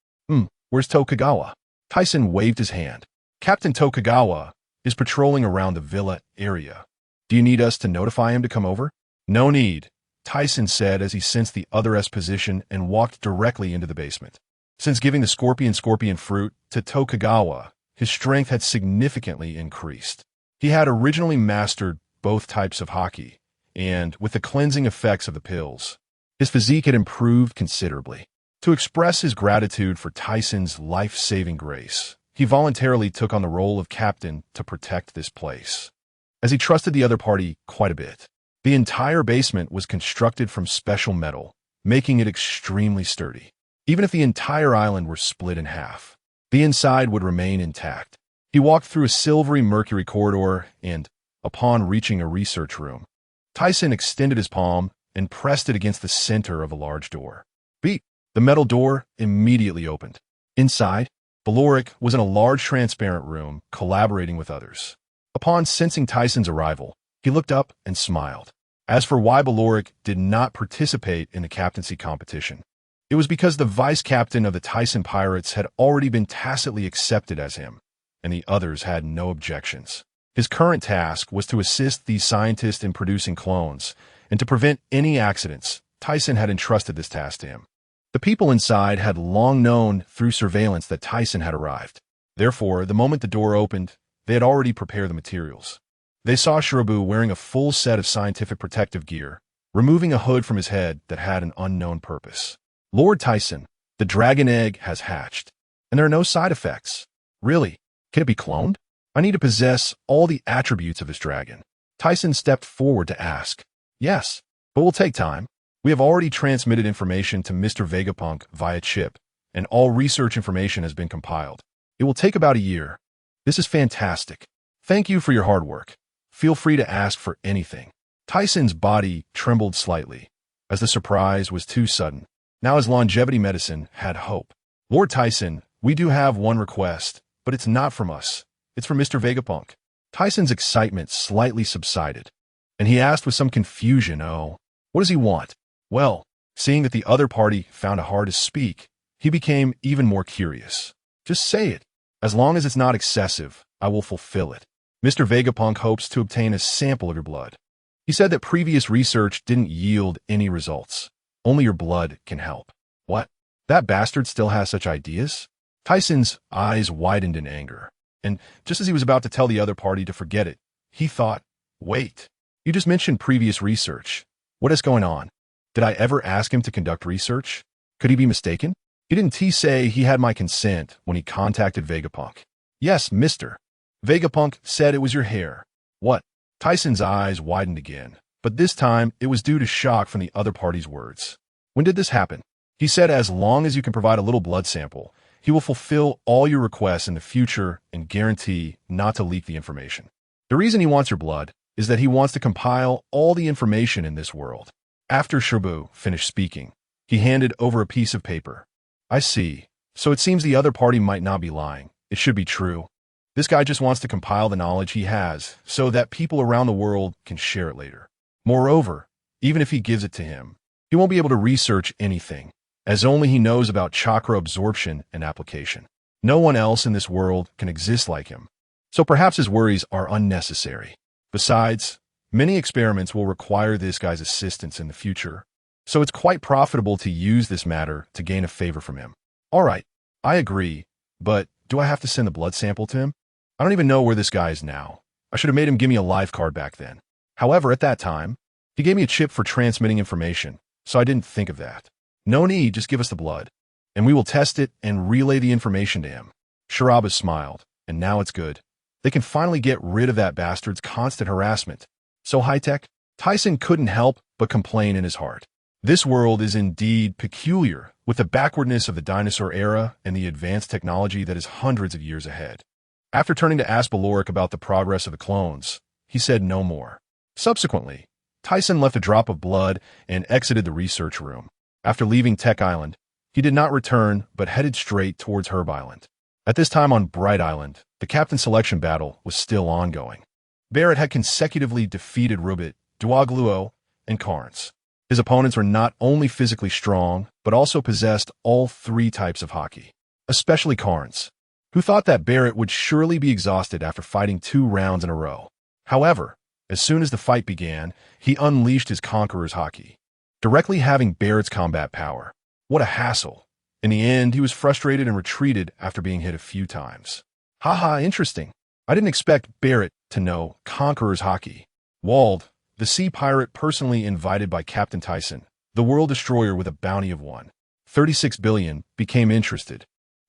Where's Tokugawa? Tyson waved his hand. Captain Tokugawa is patrolling around the villa area. Do you need us to notify him to come over? No need, Tyson said as he sensed the other's position and walked directly into the basement. Since giving the scorpion fruit to Tokugawa, his strength had significantly increased. He had originally mastered both types of haki, and with the cleansing effects of the pills, his physique had improved considerably. To express his gratitude for Tyson's life-saving grace, he voluntarily took on the role of captain to protect this place, as he trusted the other party quite a bit. The entire basement was constructed from special metal, making it extremely sturdy. Even if the entire island were split in half, the inside would remain intact. He walked through a silvery mercury corridor and, upon reaching a research room, Tyson extended his palm and pressed it against the center of a large door. Beep! The metal door immediately opened. Inside, Valoric was in a large transparent room, collaborating with others. Upon sensing Tyson's arrival, he looked up and smiled. As for why Valoric did not participate in the captaincy competition, it was because the vice captain of the Tyson Pirates had already been tacitly accepted as him, and the others had no objections. His current task was to assist these scientists in producing clones, and to prevent any accidents. Tyson had entrusted this task to him. The people inside had long known through surveillance that Tyson had arrived. Therefore, the moment the door opened, they had already prepared the materials. They saw Shirabu wearing a full set of scientific protective gear, removing a hood from his head that had an unknown purpose. Lord Tyson, the dragon egg has hatched, and there are no side effects. Really? Can it be cloned? I need to possess all the attributes of this dragon. Tyson stepped forward to ask. Yes, but will take time. We have already transmitted information to Mr. Vegapunk via chip, and all research information has been compiled. It will take about a year. This is fantastic. Thank you for your hard work. Feel free to ask for anything. Tyson's body trembled slightly, as the surprise was too sudden. Now his longevity medicine had hope. Lord Tyson, we do have one request, but it's not from us. It's from Mr. Vegapunk. Tyson's excitement slightly subsided, and he asked with some confusion, "Oh, what does he want?" Well, seeing that the other party found it hard to speak, he became even more curious. Just say it. As long as it's not excessive, I will fulfill it. Mr. Vegapunk hopes to obtain a sample of your blood. He said that previous research didn't yield any results. Only your blood can help. What? That bastard still has such ideas? Tyson's eyes widened in anger, and just as he was about to tell the other party to forget it, he thought, wait, you just mentioned previous research. What is going on? Did I ever ask him to conduct research? Could he be mistaken? Didn't he say he had my consent when he contacted Vegapunk? Yes, Mr. Vegapunk said it was your hair. What? Tyson's eyes widened again, but this time it was due to shock from the other party's words. When did this happen? He said as long as you can provide a little blood sample, he will fulfill all your requests in the future and guarantee not to leak the information. The reason he wants your blood is that he wants to compile all the information in this world. After Shirabu finished speaking, he handed over a piece of paper. I see. So it seems the other party might not be lying. It should be true. This guy just wants to compile the knowledge he has so that people around the world can share it later. Moreover, even if he gives it to him, he won't be able to research anything, as only he knows about chakra absorption and application. No one else in this world can exist like him. So perhaps his worries are unnecessary. Besides, many experiments will require this guy's assistance in the future, so it's quite profitable to use this matter to gain a favor from him. All right, I agree, but do I have to send the blood sample to him? I don't even know where this guy is now. I should have made him give me a life card back then. However, at that time, he gave me a chip for transmitting information, so I didn't think of that. No need, just give us the blood, and we will test it and relay the information to him. Shirabu smiled, and now it's good. They can finally get rid of that bastard's constant harassment. So high-tech? Tyson couldn't help but complain in his heart. This world is indeed peculiar, with the backwardness of the dinosaur era and the advanced technology that is hundreds of years ahead. After turning to ask Valoric about the progress of the clones, he said no more. Subsequently, Tyson left a drop of blood and exited the research room. After leaving Tech Island, he did not return but headed straight towards Herb Island. At this time on Bright Island, the captain selection battle was still ongoing. Barrett had consecutively defeated Rubit, Duagluo, and Carnes. His opponents were not only physically strong, but also possessed all three types of haki, especially Carnes, who thought that Barrett would surely be exhausted after fighting 2 rounds in a row. However, as soon as the fight began, he unleashed his Conqueror's haki, directly having Barrett's combat power. What a hassle. In the end, he was frustrated and retreated after being hit a few times. Haha, interesting. I didn't expect Barrett to know Conqueror's haki. Wald, the sea pirate personally invited by Captain Thiesen, the world destroyer with a bounty of 1.36 billion, became interested.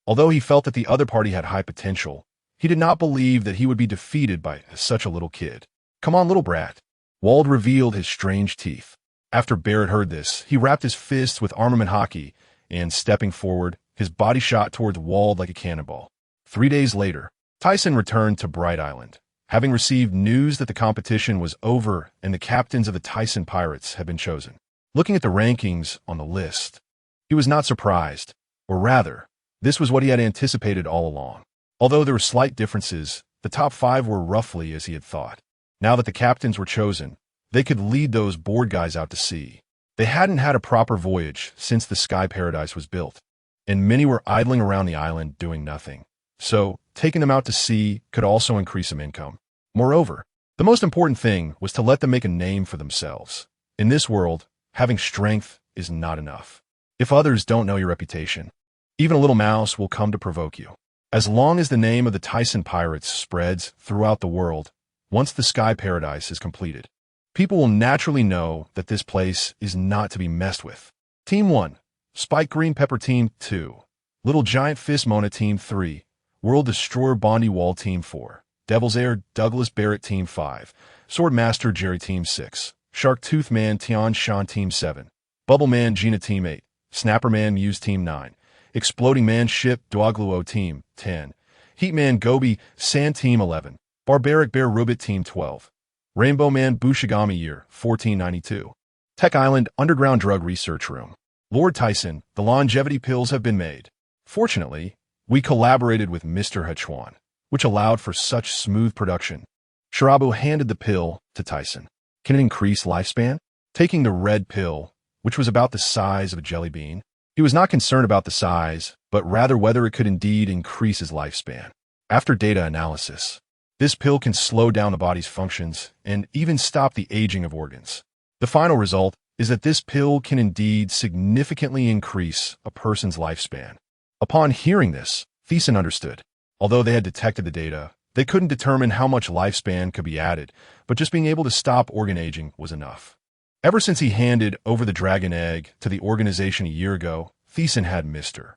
Although he felt that the other party had high potential, he did not believe that he would be defeated by such a little kid. Come on, little brat. Wald revealed his strange teeth. After Barrett heard this, he wrapped his fists with armament haki, and stepping forward, his body shot towards Wald like a cannonball. 3 days later, Thiesen returned to Bright Island, having received news that the competition was over and the captains of the Thiesen pirates had been chosen. Looking at the rankings on the list, he was not surprised, or rather, this was what he had anticipated all along. Although there were slight differences, the top 5 were roughly as he had thought. Now that the captains were chosen, they could lead those bored guys out to sea. They hadn't had a proper voyage since the Sky Paradise was built, and many were idling around the island doing nothing. So, taking them out to sea could also increase some income. Moreover, the most important thing was to let them make a name for themselves. In this world, having strength is not enough. If others don't know your reputation, even a little mouse will come to provoke you. As long as the name of the Thiesen pirates spreads throughout the world, once the Sky Paradise is completed, people will naturally know that this place is not to be messed with. Team 1, Spike Green Pepper Team 2, Little Giant Fist Mona Team 3, World Destroyer Bondi Wall Team 4, Devil's Air Douglas Barrett Team 5, Sword Master Jerry Team 6, Shark Tooth Man Tian Shan Team 7, Bubble Man Gina Team 8, Snapper Man Muse Team 9, Exploding Man Ship Duagluo Team 10, Heatman Gobi Sand Team 11, Barbaric Bear Rubit Team 12, Rainbow Man Bushigami Year 1492, Tech Island Underground Drug Research Room. Lord Thiesen, the longevity pills have been made. Fortunately, we collaborated with Mr. Hachuan, which allowed for such smooth production. Shirabu handed the pill to Thiesen. Can it increase lifespan? Taking the red pill, which was about the size of a jelly bean, he was not concerned about the size, but rather whether it could indeed increase his lifespan. After data analysis, this pill can slow down the body's functions and even stop the aging of organs. The final result is that this pill can indeed significantly increase a person's lifespan. Upon hearing this, Thiesen understood. Although they had detected the data, they couldn't determine how much lifespan could be added, but just being able to stop organ aging was enough. Ever since he handed over the dragon egg to the organization a year ago, Thiesen had Mr.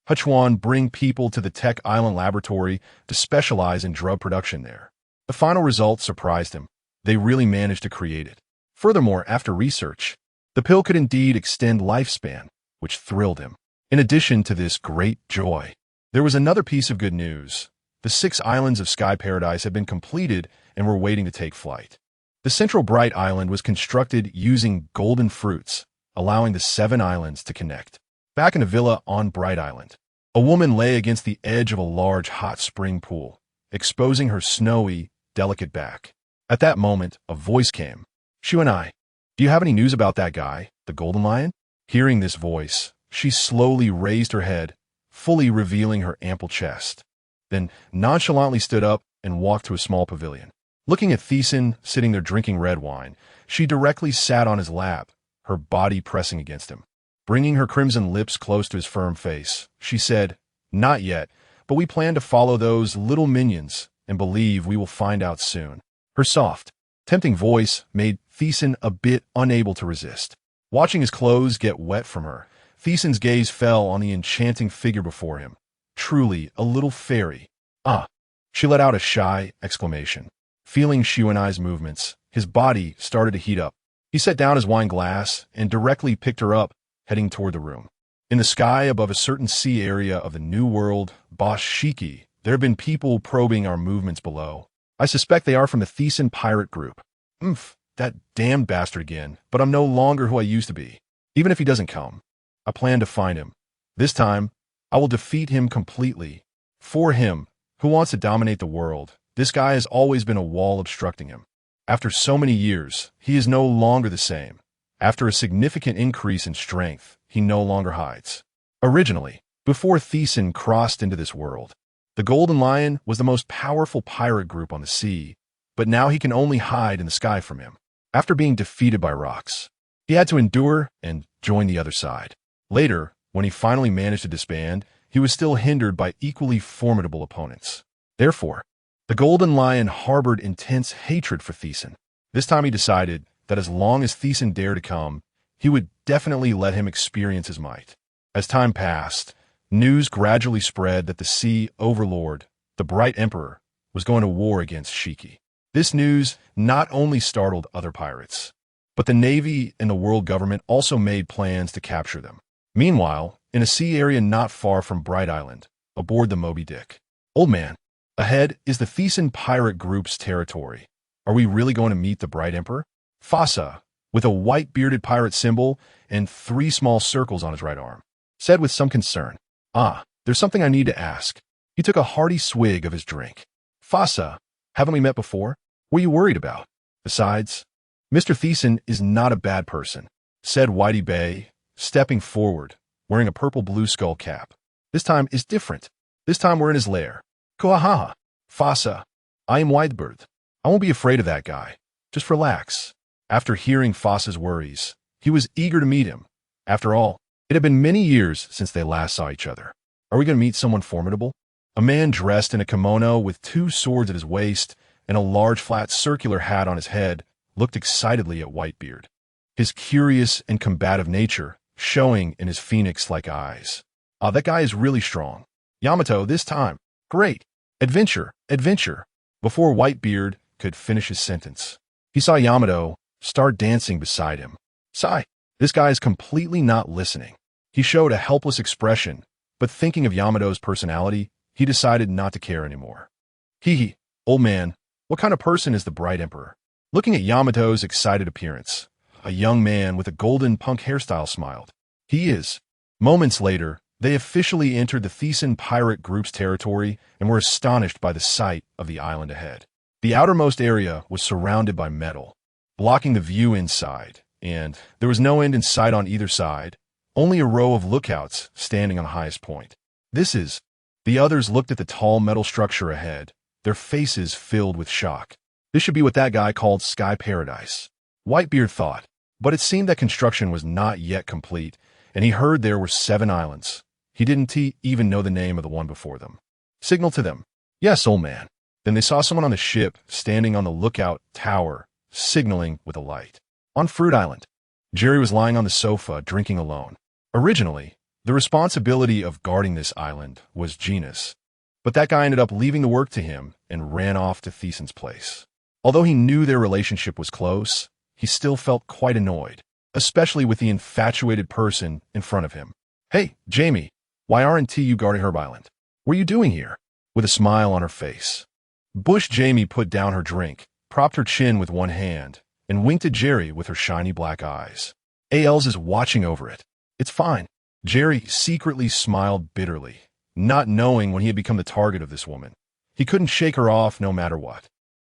Hachuan bring people to the Tech Island laboratory to specialize in drug production there. The final results surprised him. They really managed to create it. Furthermore, after research, the pill could indeed extend lifespan, which thrilled him. In addition to this great joy, there was another piece of good news. The 6 islands of Sky Paradise had been completed and were waiting to take flight. The central Bright Island was constructed using golden fruits, allowing the 7 islands to connect. Back in a villa on Bright Island, a woman lay against the edge of a large hot spring pool, exposing her snowy, delicate back. At that moment, a voice came. "Shuanai, do you have any news about that guy, the Golden Lion?" Hearing this voice, she slowly raised her head, fully revealing her ample chest, then nonchalantly stood up and walked to a small pavilion. Looking at Thiesen sitting there drinking red wine, she directly sat on his lap, her body pressing against him. Bringing her crimson lips close to his firm face, she said, "Not yet, but we plan to follow those little minions and believe we will find out soon." Her soft, tempting voice made Thiesen a bit unable to resist. Watching his clothes get wet from her, Thiesen's gaze fell on the enchanting figure before him. Truly a little fairy. "Ah!" She let out a shy exclamation. Feeling Shuanai's movements, his body started to heat up. He set down his wine glass and directly picked her up, heading toward the room. In the sky above a certain sea area of the New World, Bosch Shiki, there have been people probing our movements below. I suspect they are from the Thiesen pirate group. That damned bastard again, but I'm no longer who I used to be. Even if he doesn't come, I plan to find him. This time, I will defeat him completely. For him, who wants to dominate the world, this guy has always been a wall obstructing him. After so many years, he is no longer the same. After a significant increase in strength, he no longer hides. Originally, before Thiesen crossed into this world, the Golden Lion was the most powerful pirate group on the sea, but now he can only hide in the sky from him. After being defeated by rocks, he had to endure and join the other side. Later, when he finally managed to disband, he was still hindered by equally formidable opponents. Therefore, the Golden Lion harbored intense hatred for Thiesen. This time he decided that as long as Thiesen dared to come, he would definitely let him experience his might. As time passed, news gradually spread that the Sea Overlord, the Bright Emperor, was going to war against Shiki. This news not only startled other pirates, but the Navy and the world government also made plans to capture them. Meanwhile, in a sea area not far from Bright Island, aboard the Moby Dick. Old man, ahead is the Thiesen pirate group's territory. Are we really going to meet the Bright Emperor? Fasa, with a white-bearded pirate symbol and 3 small circles on his right arm, said with some concern, there's something I need to ask. He took a hearty swig of his drink. Fasa, haven't we met before? What are you worried about? Besides, Mr. Thiesen is not a bad person, said Whitey Bay, stepping forward, wearing a purple-blue skull cap. This time is different. This time we're in his lair. Koahaha. Fasa, I am Whitebird. I won't be afraid of that guy. Just relax. After hearing Fasa's worries, he was eager to meet him. After all, it had been many years since they last saw each other. Are we going to meet someone formidable? A man dressed in a kimono with 2 swords at his waist and a large flat circular hat on his head looked excitedly at Whitebeard, his curious and combative nature showing in his phoenix-like eyes. That guy is really strong. Yamato, this time. Great. Adventure, adventure. Before Whitebeard could finish his sentence, he saw Yamato start dancing beside him. Sigh. This guy is completely not listening. He showed a helpless expression, but thinking of Yamato's personality, he decided not to care anymore. Hee, old man, what kind of person is the Bright Emperor? Looking at Yamato's excited appearance, a young man with a golden punk hairstyle smiled. He is. Moments later, they officially entered the Thiesen pirate group's territory and were astonished by the sight of the island ahead. The outermost area was surrounded by metal, blocking the view inside, and there was no end in sight on either side, only a row of lookouts standing on the highest point. This is. The others looked at the tall metal structure ahead, their faces filled with shock. This should be what that guy called Sky Paradise. Whitebeard thought, but it seemed that construction was not yet complete, and he heard there were 7 islands. He didn't even know the name of the one before them. Signal to them. Yes, old man. Then they saw someone on the ship standing on the lookout tower, signaling with a light. On Fruit Island, Jerry was lying on the sofa, drinking alone. Originally, the responsibility of guarding this island was Gina's, but that guy ended up leaving the work to him and ran off to Thiesen's place. Although he knew their relationship was close, he still felt quite annoyed, especially with the infatuated person in front of him. Hey, Jamie, why aren't you guarding Herb Island? What are you doing here? With a smile on her face. Bush Jamie put down her drink, propped her chin with one hand, and winked at Jerry with her shiny black eyes. AL's is watching over it. It's fine. Jerry secretly smiled bitterly, not knowing when he had become the target of this woman. He couldn't shake her off no matter what.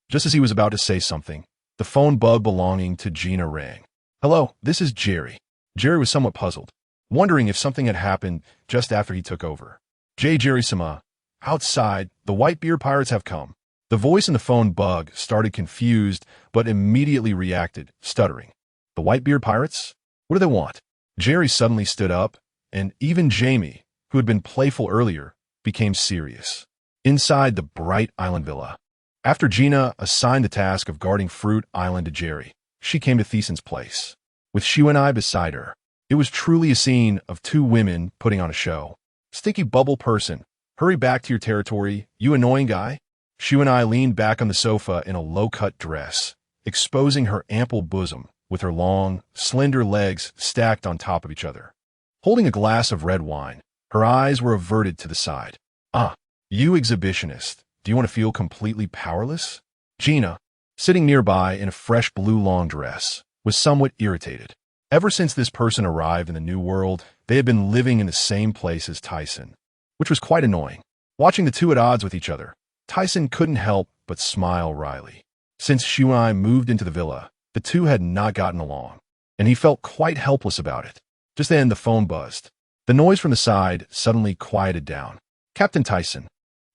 Just as he was about to say something, the phone bug belonging to Gina rang. Hello, this is Jerry. Jerry was somewhat puzzled, wondering if something had happened just after he took over. Jerry-sama, outside, the Whitebeard pirates have come. The voice in the phone bug started confused, but immediately reacted, stuttering. The Whitebeard pirates? What do they want? Jerry suddenly stood up, and even Jamie, who had been playful earlier, became serious. Inside the Bright Island Villa. After Gina assigned the task of guarding Fruit Island to Jerry, she came to Thiesen's place. With Shiwanai beside her, it was truly a scene of 2 women putting on a show. Stinky bubble person, hurry back to your territory, you annoying guy. Shiwanai leaned back on the sofa in a low-cut dress, exposing her ample bosom with her long, slender legs stacked on top of each other. Holding a glass of red wine, her eyes were averted to the side. You exhibitionist, do you want to feel completely powerless? Gina, sitting nearby in a fresh blue long dress, was somewhat irritated. Ever since this person arrived in the new world, they had been living in the same place as Thiesen, which was quite annoying. Watching the 2 at odds with each other, Thiesen couldn't help but smile wryly. Since Shiwanai moved into the villa, the 2 had not gotten along, and he felt quite helpless about it. Just then, the phone buzzed. The noise from the side suddenly quieted down. "Captain Thiesen,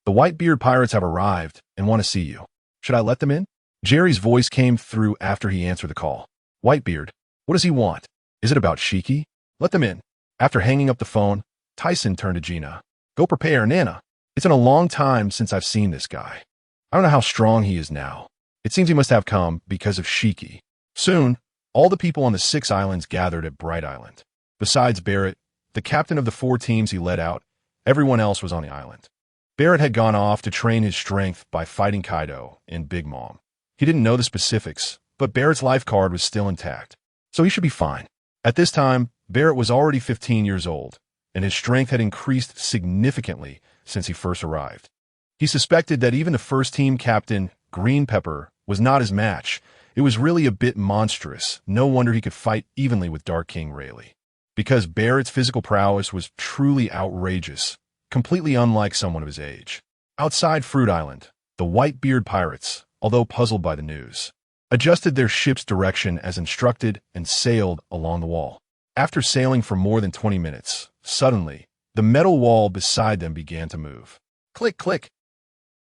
the Whitebeard pirates have arrived and want to see you. Should I let them in?" Jerry's voice came through after he answered the call. "Whitebeard, what does he want? Is it about Shiki? Let them in." After hanging up the phone, Thiesen turned to Gina. "Go prepare, Nana. It's been a long time since I've seen this guy. I don't know how strong he is now. It seems he must have come because of Shiki." Soon, all the people on the 6 islands gathered at Bright Island. Besides Barrett, the captain of the 4 teams he led out, everyone else was on the island. Barrett had gone off to train his strength by fighting Kaido and Big Mom. He didn't know the specifics, but Barrett's life card was still intact, so he should be fine. At this time, Barrett was already 15 years old, and his strength had increased significantly since he first arrived. He suspected that even the first team captain, Green Pepper, was not his match. It was really a bit monstrous. No wonder he could fight evenly with Dark King Rayleigh. Because Barrett's physical prowess was truly outrageous, completely unlike someone of his age. Outside Fruit Island, the Whitebeard pirates, although puzzled by the news, adjusted their ship's direction as instructed and sailed along the wall. After sailing for more than 20 minutes, suddenly, the metal wall beside them began to move. Click, click.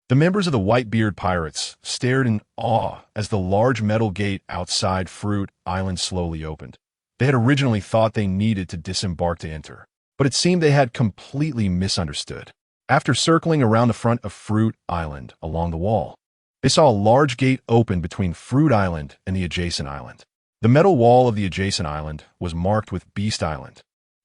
The members of the Whitebeard pirates stared in awe as the large metal gate outside Fruit Island slowly opened. They had originally thought they needed to disembark to enter, but it seemed they had completely misunderstood. After circling around the front of Fruit Island along the wall, they saw a large gate open between Fruit Island and the adjacent island. The metal wall of the adjacent island was marked with Beast Island,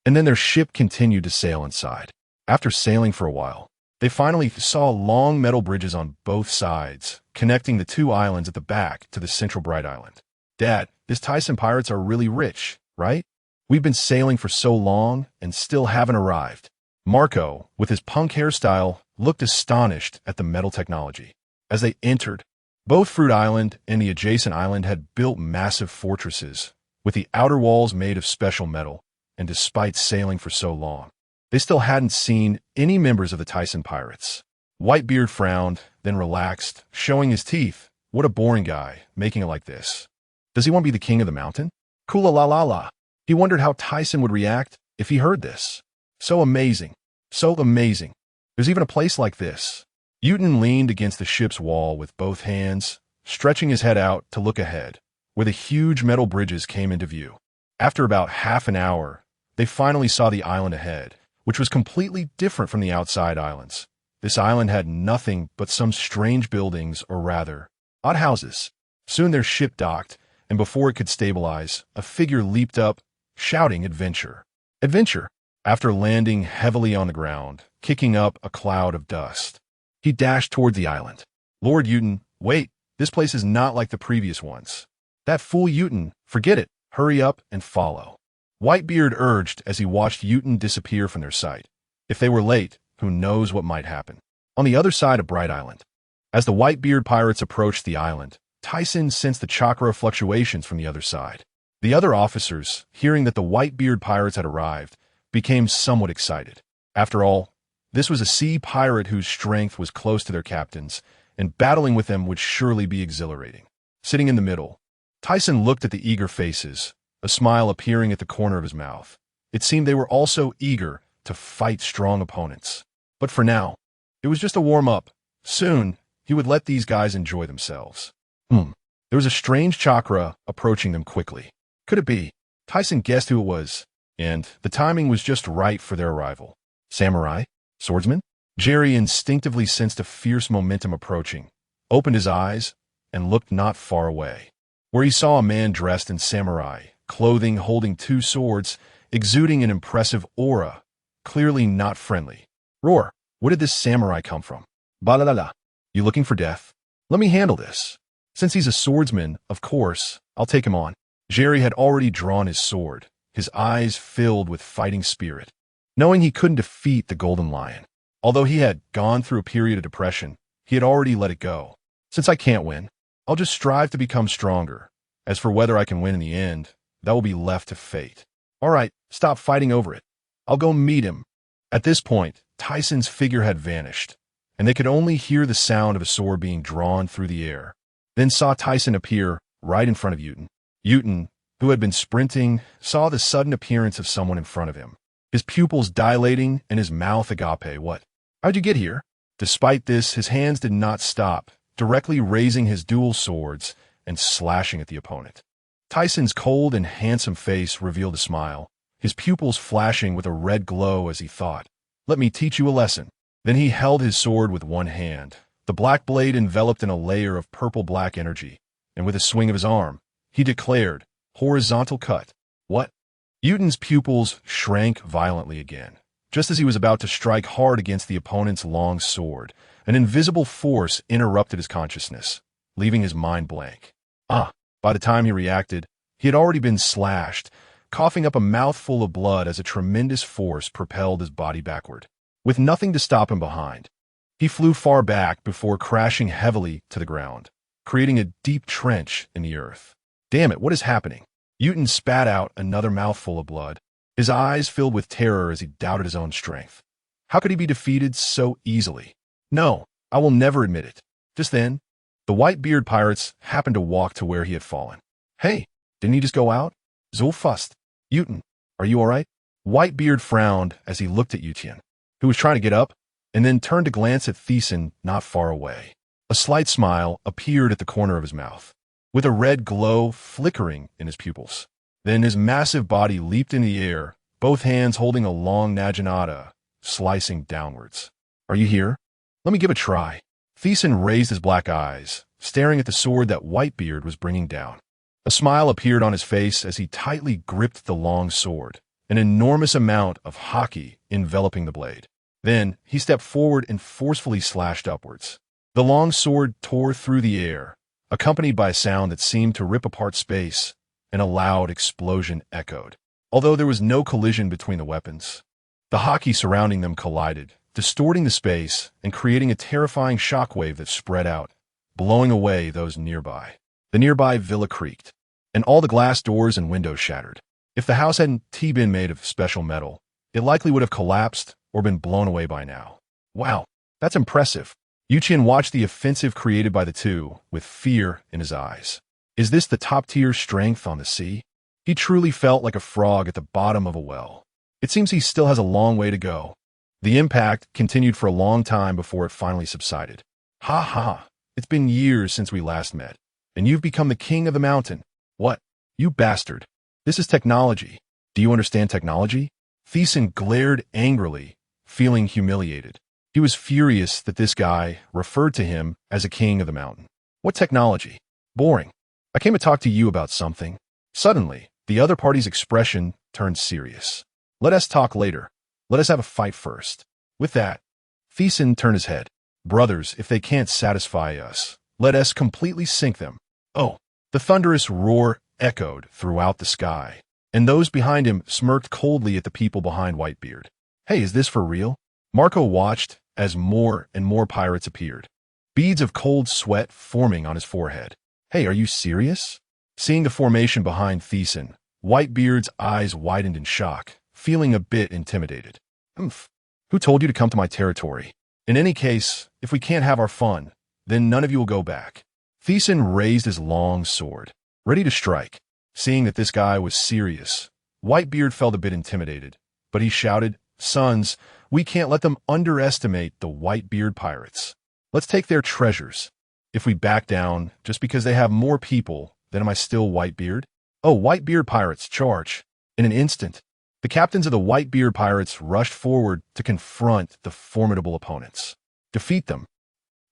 and then their ship continued to sail inside. After sailing for a while, they finally saw long metal bridges on both sides, connecting the 2 islands at the back to the central Bright Island. "Dad, these Thiesen pirates are really rich, right? We've been sailing for so long and still haven't arrived." Marco, with his punk hairstyle, looked astonished at the metal technology. As they entered, both Fruit Island and the adjacent island had built massive fortresses, with the outer walls made of special metal, and despite sailing for so long, they still hadn't seen any members of the Thiesen pirates. Whitebeard frowned, then relaxed, showing his teeth. What a boring guy, making it like this. Does he want to be the king of the mountain? Kula la la la. He wondered how Thiesen would react if he heard this. So amazing. So amazing. There's even a place like this. Uton leaned against the ship's wall with both hands, stretching his head out to look ahead, where the huge metal bridges came into view. After about half an hour, they finally saw the island ahead, which was completely different from the outside islands. This island had nothing but some strange buildings, or rather, odd houses. Soon their ship docked, and before it could stabilize, a figure leaped up, shouting adventure. Adventure! After landing heavily on the ground, kicking up a cloud of dust, he dashed toward the island. "Lord Uton, wait, this place is not like the previous ones." "That fool Uton, forget it, hurry up and follow." Whitebeard urged as he watched Uton disappear from their sight. If they were late, who knows what might happen. On the other side of Bright Island, as the Whitebeard pirates approached the island, Thiesen sensed the chakra fluctuations from the other side. The other officers, hearing that the Whitebeard pirates had arrived, became somewhat excited. After all, this was a sea pirate whose strength was close to their captain's, and battling with them would surely be exhilarating. Sitting in the middle, Thiesen looked at the eager faces, a smile appearing at the corner of his mouth. It seemed they were also eager to fight strong opponents. But for now, it was just a warm-up. Soon, he would let these guys enjoy themselves. There was a strange chakra approaching them quickly. Could it be? Thiesen guessed who it was, and the timing was just right for their arrival. Samurai? Swordsman? Jerry instinctively sensed a fierce momentum approaching, opened his eyes, and looked not far away, where he saw a man dressed in samurai clothing, holding 2 swords, exuding an impressive aura, clearly not friendly. Roar! Where did this samurai come from? Ba-la-la-la. You looking for death? Let me handle this. Since he's a swordsman, of course, I'll take him on. Jerry had already drawn his sword, his eyes filled with fighting spirit, knowing he couldn't defeat the Golden Lion. Although he had gone through a period of depression, he had already let it go. Since I can't win, I'll just strive to become stronger. As for whether I can win in the end, that will be left to fate. All right, stop fighting over it. I'll go meet him. At this point, Thiesen's figure had vanished, and they could only hear the sound of a sword being drawn through the air. Then saw Thiesen appear right in front of Uton. Uton, who had been sprinting, saw the sudden appearance of someone in front of him. His pupils dilating and his mouth agape. What? How'd you get here? Despite this, his hands did not stop, directly raising his dual swords and slashing at the opponent. Thiesen's cold and handsome face revealed a smile, his pupils flashing with a red glow as he thought, "Let me teach you a lesson." Then he held his sword with one hand, the black blade enveloped in a layer of purple-black energy, and with a swing of his arm, he declared, "Horizontal cut." What? Uten's pupils shrank violently again. Just as he was about to strike hard against the opponent's long sword, an invisible force interrupted his consciousness, leaving his mind blank. By the time he reacted, he had already been slashed, coughing up a mouthful of blood as a tremendous force propelled his body backward. With nothing to stop him behind, he flew far back before crashing heavily to the ground, creating a deep trench in the earth. Damn it, what is happening? Uten spat out another mouthful of blood, his eyes filled with terror as he doubted his own strength. How could he be defeated so easily? No, I will never admit it. Just then, the white-beard pirates happened to walk to where he had fallen. Hey, didn't he just go out? So fast. Uten, are you all right? Whitebeard frowned as he looked at Uten, who was trying to get up, and then turned to glance at Thiesen not far away. A slight smile appeared at the corner of his mouth, with a red glow flickering in his pupils. Then his massive body leaped in the air, both hands holding a long naginata, slicing downwards. Are you here? Let me give it a try. Thiesen raised his black eyes, staring at the sword that Whitebeard was bringing down. A smile appeared on his face as he tightly gripped the long sword, an enormous amount of haki enveloping the blade. Then he stepped forward and forcefully slashed upwards. The long sword tore through the air, accompanied by a sound that seemed to rip apart space, and a loud explosion echoed. Although there was no collision between the weapons, the haki surrounding them collided, distorting the space and creating a terrifying shockwave that spread out, blowing away those nearby. The nearby villa creaked, and all the glass doors and windows shattered. If the house hadn't been made of special metal, it likely would have collapsed or been blown away by now. Wow, that's impressive. Uten watched the offensive created by the two with fear in his eyes. Is this the top-tier strength on the sea? He truly felt like a frog at the bottom of a well. It seems he still has a long way to go. The impact continued for a long time before it finally subsided. Ha ha, it's been years since we last met, and you've become the king of the mountain. What? You bastard. This is technology. Do you understand technology? Thiesen glared angrily, feeling humiliated. He was furious that this guy referred to him as a king of the mountain. What technology? Boring. I came to talk to you about something. Suddenly, the other party's expression turned serious. Let us talk later. Let us have a fight first. With that, Thiesen turned his head. Brothers, if they can't satisfy us, let us completely sink them. Oh, the thunderous roar echoed throughout the sky, and those behind him smirked coldly at the people behind Whitebeard. Hey, is this for real? Marco watched as more and more pirates appeared, beads of cold sweat forming on his forehead. Hey, are you serious? Seeing the formation behind Thiesen, Whitebeard's eyes widened in shock, feeling a bit intimidated. Who told you to come to my territory? In any case, if we can't have our fun, then none of you will go back. Thiesen raised his long sword, ready to strike. Seeing that this guy was serious, Whitebeard felt a bit intimidated, but he shouted, Sons, we can't let them underestimate the Whitebeard pirates. Let's take their treasures. If we back down just because they have more people, then am I still Whitebeard? Oh, Whitebeard pirates, charge. In an instant, the captains of the Whitebeard pirates rushed forward to confront the formidable opponents. Defeat them.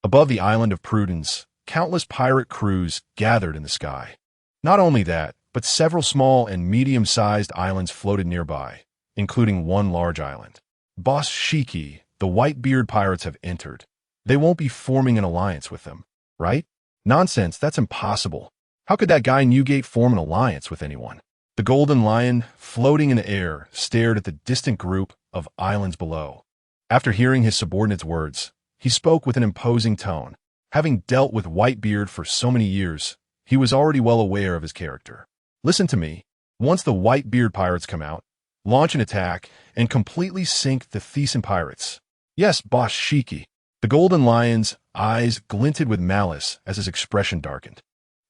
Above the island of Prudence, countless pirate crews gathered in the sky. Not only that, but several small and medium-sized islands floated nearby, including one large island. Boss Shiki, the Whitebeard pirates have entered. They won't be forming an alliance with them, right? Nonsense, that's impossible. How could that guy Newgate form an alliance with anyone? The Golden Lion, floating in the air, stared at the distant group of islands below. After hearing his subordinate's words, he spoke with an imposing tone. Having dealt with Whitebeard for so many years, he was already well aware of his character. Listen to me. Once the Whitebeard pirates come out, launch an attack and completely sink the Thiesen pirates. Yes, boss Shiki. The Golden Lion's eyes glinted with malice as his expression darkened.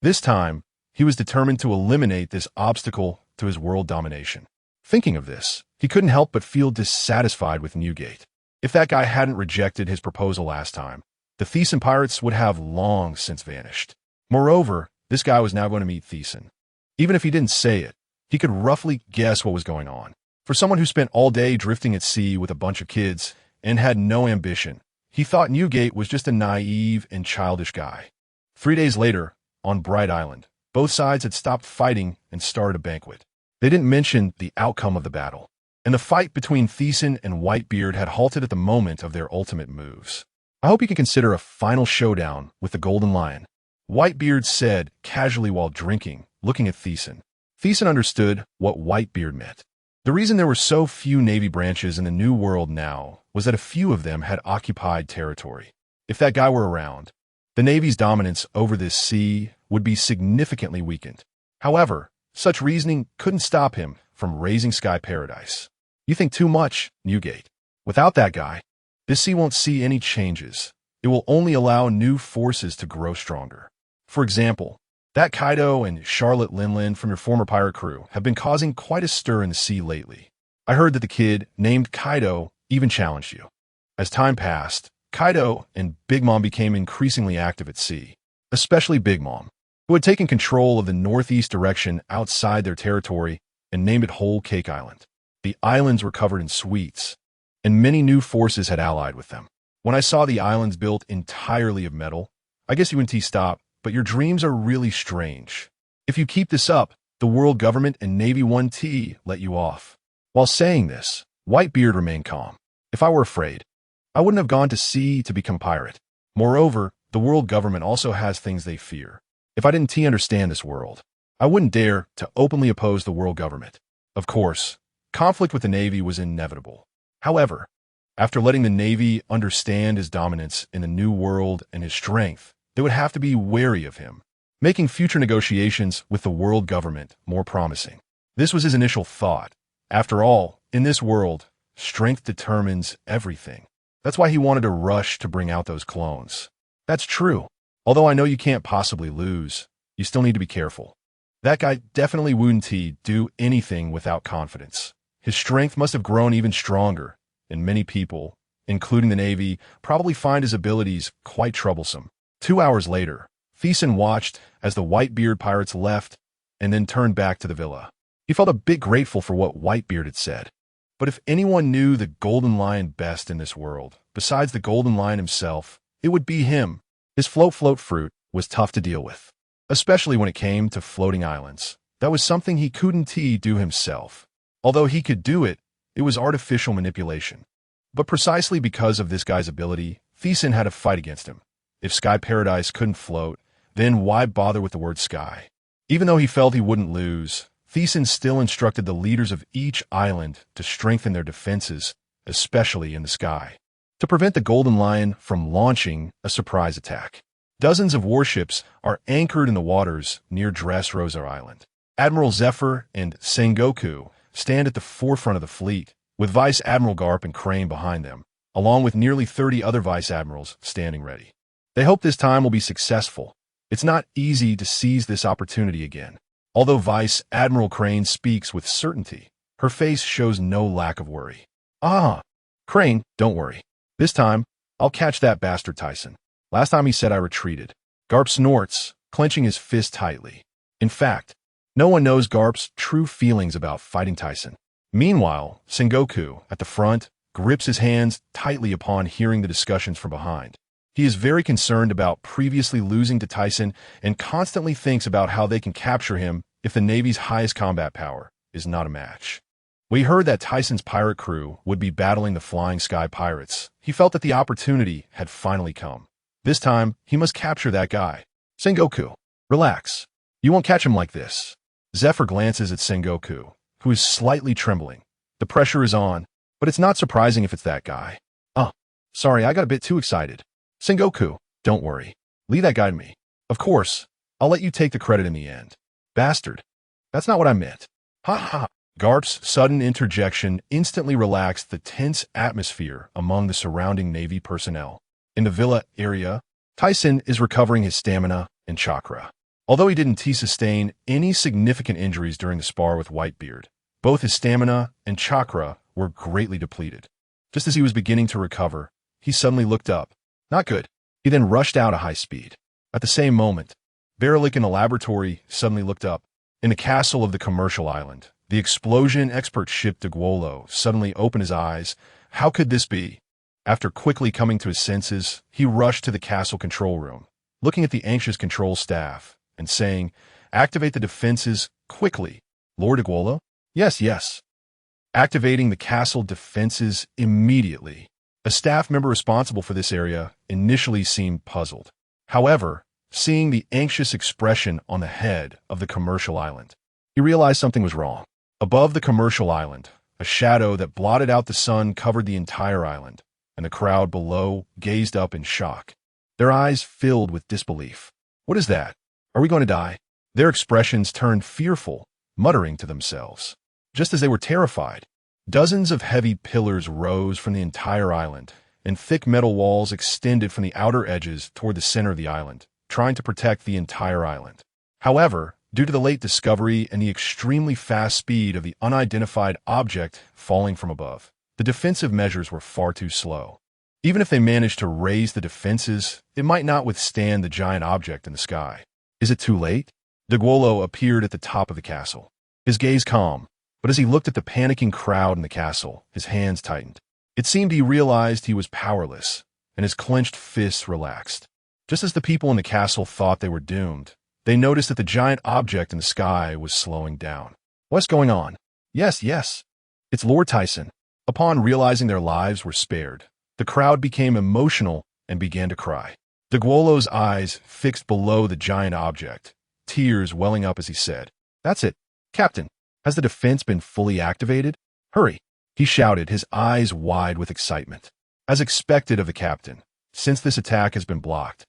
This time, He was determined to eliminate this obstacle to his world domination. Thinking of this, he couldn't help but feel dissatisfied with Newgate. If that guy hadn't rejected his proposal last time, the Thiesen pirates would have long since vanished. Moreover, this guy was now going to meet Thiesen. Even if he didn't say it, he could roughly guess what was going on. For someone who spent all day drifting at sea with a bunch of kids and had no ambition, he thought Newgate was just a naive and childish guy. 3 days later, on Bright Island, both sides had stopped fighting and started a banquet. They didn't mention the outcome of the battle, and the fight between Thiesen and Whitebeard had halted at the moment of their ultimate moves. I hope you can consider a final showdown with the Golden Lion, Whitebeard said casually while drinking, looking at Thiesen. Thiesen understood what Whitebeard meant. The reason there were so few Navy branches in the New World now was that a few of them had occupied territory. If that guy were around, the Navy's dominance over this sea would be significantly weakened. However, such reasoning couldn't stop him from raising Sky Paradise. You think too much, Newgate. Without that guy, this sea won't see any changes. It will only allow new forces to grow stronger. For example, that Kaido and Charlotte Linlin from your former pirate crew have been causing quite a stir in the sea lately. I heard that the kid named Kaido even challenged you. As time passed, Kaido and Big Mom became increasingly active at sea, especially Big Mom, who had taken control of the northeast direction outside their territory and named it Whole Cake Island. The islands were covered in sweets, and many new forces had allied with them. When I saw the islands built entirely of metal, I guess you wouldn't stop, but your dreams are really strange. If you keep this up, the world government and Navy 1T let you off. While saying this, Whitebeard remained calm. If I were afraid, I wouldn't have gone to sea to become pirate. Moreover, the world government also has things they fear. If I didn't understand this world, I wouldn't dare to openly oppose the world government. Of course, conflict with the Navy was inevitable. However, after letting the Navy understand his dominance in the New World and his strength, they would have to be wary of him, making future negotiations with the world government more promising. This was his initial thought. After all, in this world, strength determines everything. That's why he wanted to rush to bring out those clones. That's true. Although I know you can't possibly lose, you still need to be careful. That guy definitely wouldn't do anything without confidence. His strength must have grown even stronger, and many people, including the Navy, probably find his abilities quite troublesome. 2 hours later, Thiesen watched as the Whitebeard pirates left and then turned back to the villa. He felt a bit grateful for what Whitebeard had said. But if anyone knew the Golden Lion best in this world, besides the Golden Lion himself, it would be him. His float fruit was tough to deal with, especially when it came to floating islands. That was something he couldn't do himself. Although he could do it, it was artificial manipulation. But precisely because of this guy's ability, Thiesen had to fight against him. If Sky Paradise couldn't float, then why bother with the word sky? Even though he felt he wouldn't lose, Thiesen still instructed the leaders of each island to strengthen their defenses, especially in the sky, to prevent the Golden Lion from launching a surprise attack. Dozens of warships are anchored in the waters near Dressrosa Island. Admiral Zephyr and Sengoku stand at the forefront of the fleet, with Vice Admiral Garp and Crane behind them, along with nearly 30 other Vice Admirals standing ready. They hope this time will be successful. It's not easy to seize this opportunity again. Although Vice Admiral Crane speaks with certainty, her face shows no lack of worry. Crane, don't worry. This time, I'll catch that bastard Tyson. Last time he said I retreated. Garp snorts, clenching his fist tightly. In fact, no one knows Garp's true feelings about fighting Tyson. Meanwhile, Sengoku, at the front, grips his hands tightly upon hearing the discussions from behind. He is very concerned about previously losing to Tyson and constantly thinks about how they can capture him if the Navy's highest combat power is not a match. When he heard that Tyson's pirate crew would be battling the Flying Sky Pirates, he felt that the opportunity had finally come. This time, he must capture that guy. Sengoku, relax. You won't catch him like this. Zephyr glances at Sengoku, who is slightly trembling. The pressure is on, but it's not surprising if it's that guy. Sorry, I got a bit too excited. Sengoku, don't worry. Leave that guy to me. Of course, I'll let you take the credit in the end. Bastard. That's not what I meant. Ha ha. Garp's sudden interjection instantly relaxed the tense atmosphere among the surrounding Navy personnel. In the villa area, Tyson is recovering his stamina and chakra. Although he didn't sustain any significant injuries during the spar with Whitebeard, both his stamina and chakra were greatly depleted. Just as he was beginning to recover, he suddenly looked up. Not good. He then rushed out at high speed. At the same moment, Berlik in the laboratory suddenly looked up. In the castle of the commercial island, the explosion expert ship Diguolo suddenly opened his eyes. How could this be? After quickly coming to his senses, he rushed to the castle control room, looking at the anxious control staff and saying, "Activate the defenses quickly." Lord Diguolo? Yes, yes. Activating the castle defenses immediately. A staff member responsible for this area initially seemed puzzled. However, seeing the anxious expression on the head of the commercial island, he realized something was wrong. Above the commercial island, a shadow that blotted out the sun covered the entire island, and the crowd below gazed up in shock. Their eyes filled with disbelief. What is that? Are we going to die? Their expressions turned fearful, muttering to themselves. Just as they were terrified, dozens of heavy pillars rose from the entire island, and thick metal walls extended from the outer edges toward the center of the island, trying to protect the entire island. However, due to the late discovery and the extremely fast speed of the unidentified object falling from above, the defensive measures were far too slow. Even if they managed to raise the defenses, it might not withstand the giant object in the sky. Is it too late? Diguolo appeared at the top of the castle, his gaze calm, but as he looked at the panicking crowd in the castle, his hands tightened. It seemed he realized he was powerless, and his clenched fists relaxed. Just as the people in the castle thought they were doomed, they noticed that the giant object in the sky was slowing down. What's going on? Yes, yes. It's Lord Tisen. Upon realizing their lives were spared, the crowd became emotional and began to cry. Diguolo's eyes fixed below the giant object, tears welling up as he said, "That's it, Captain. Has the defense been fully activated? Hurry!" He shouted, his eyes wide with excitement. As expected of the captain, since this attack has been blocked,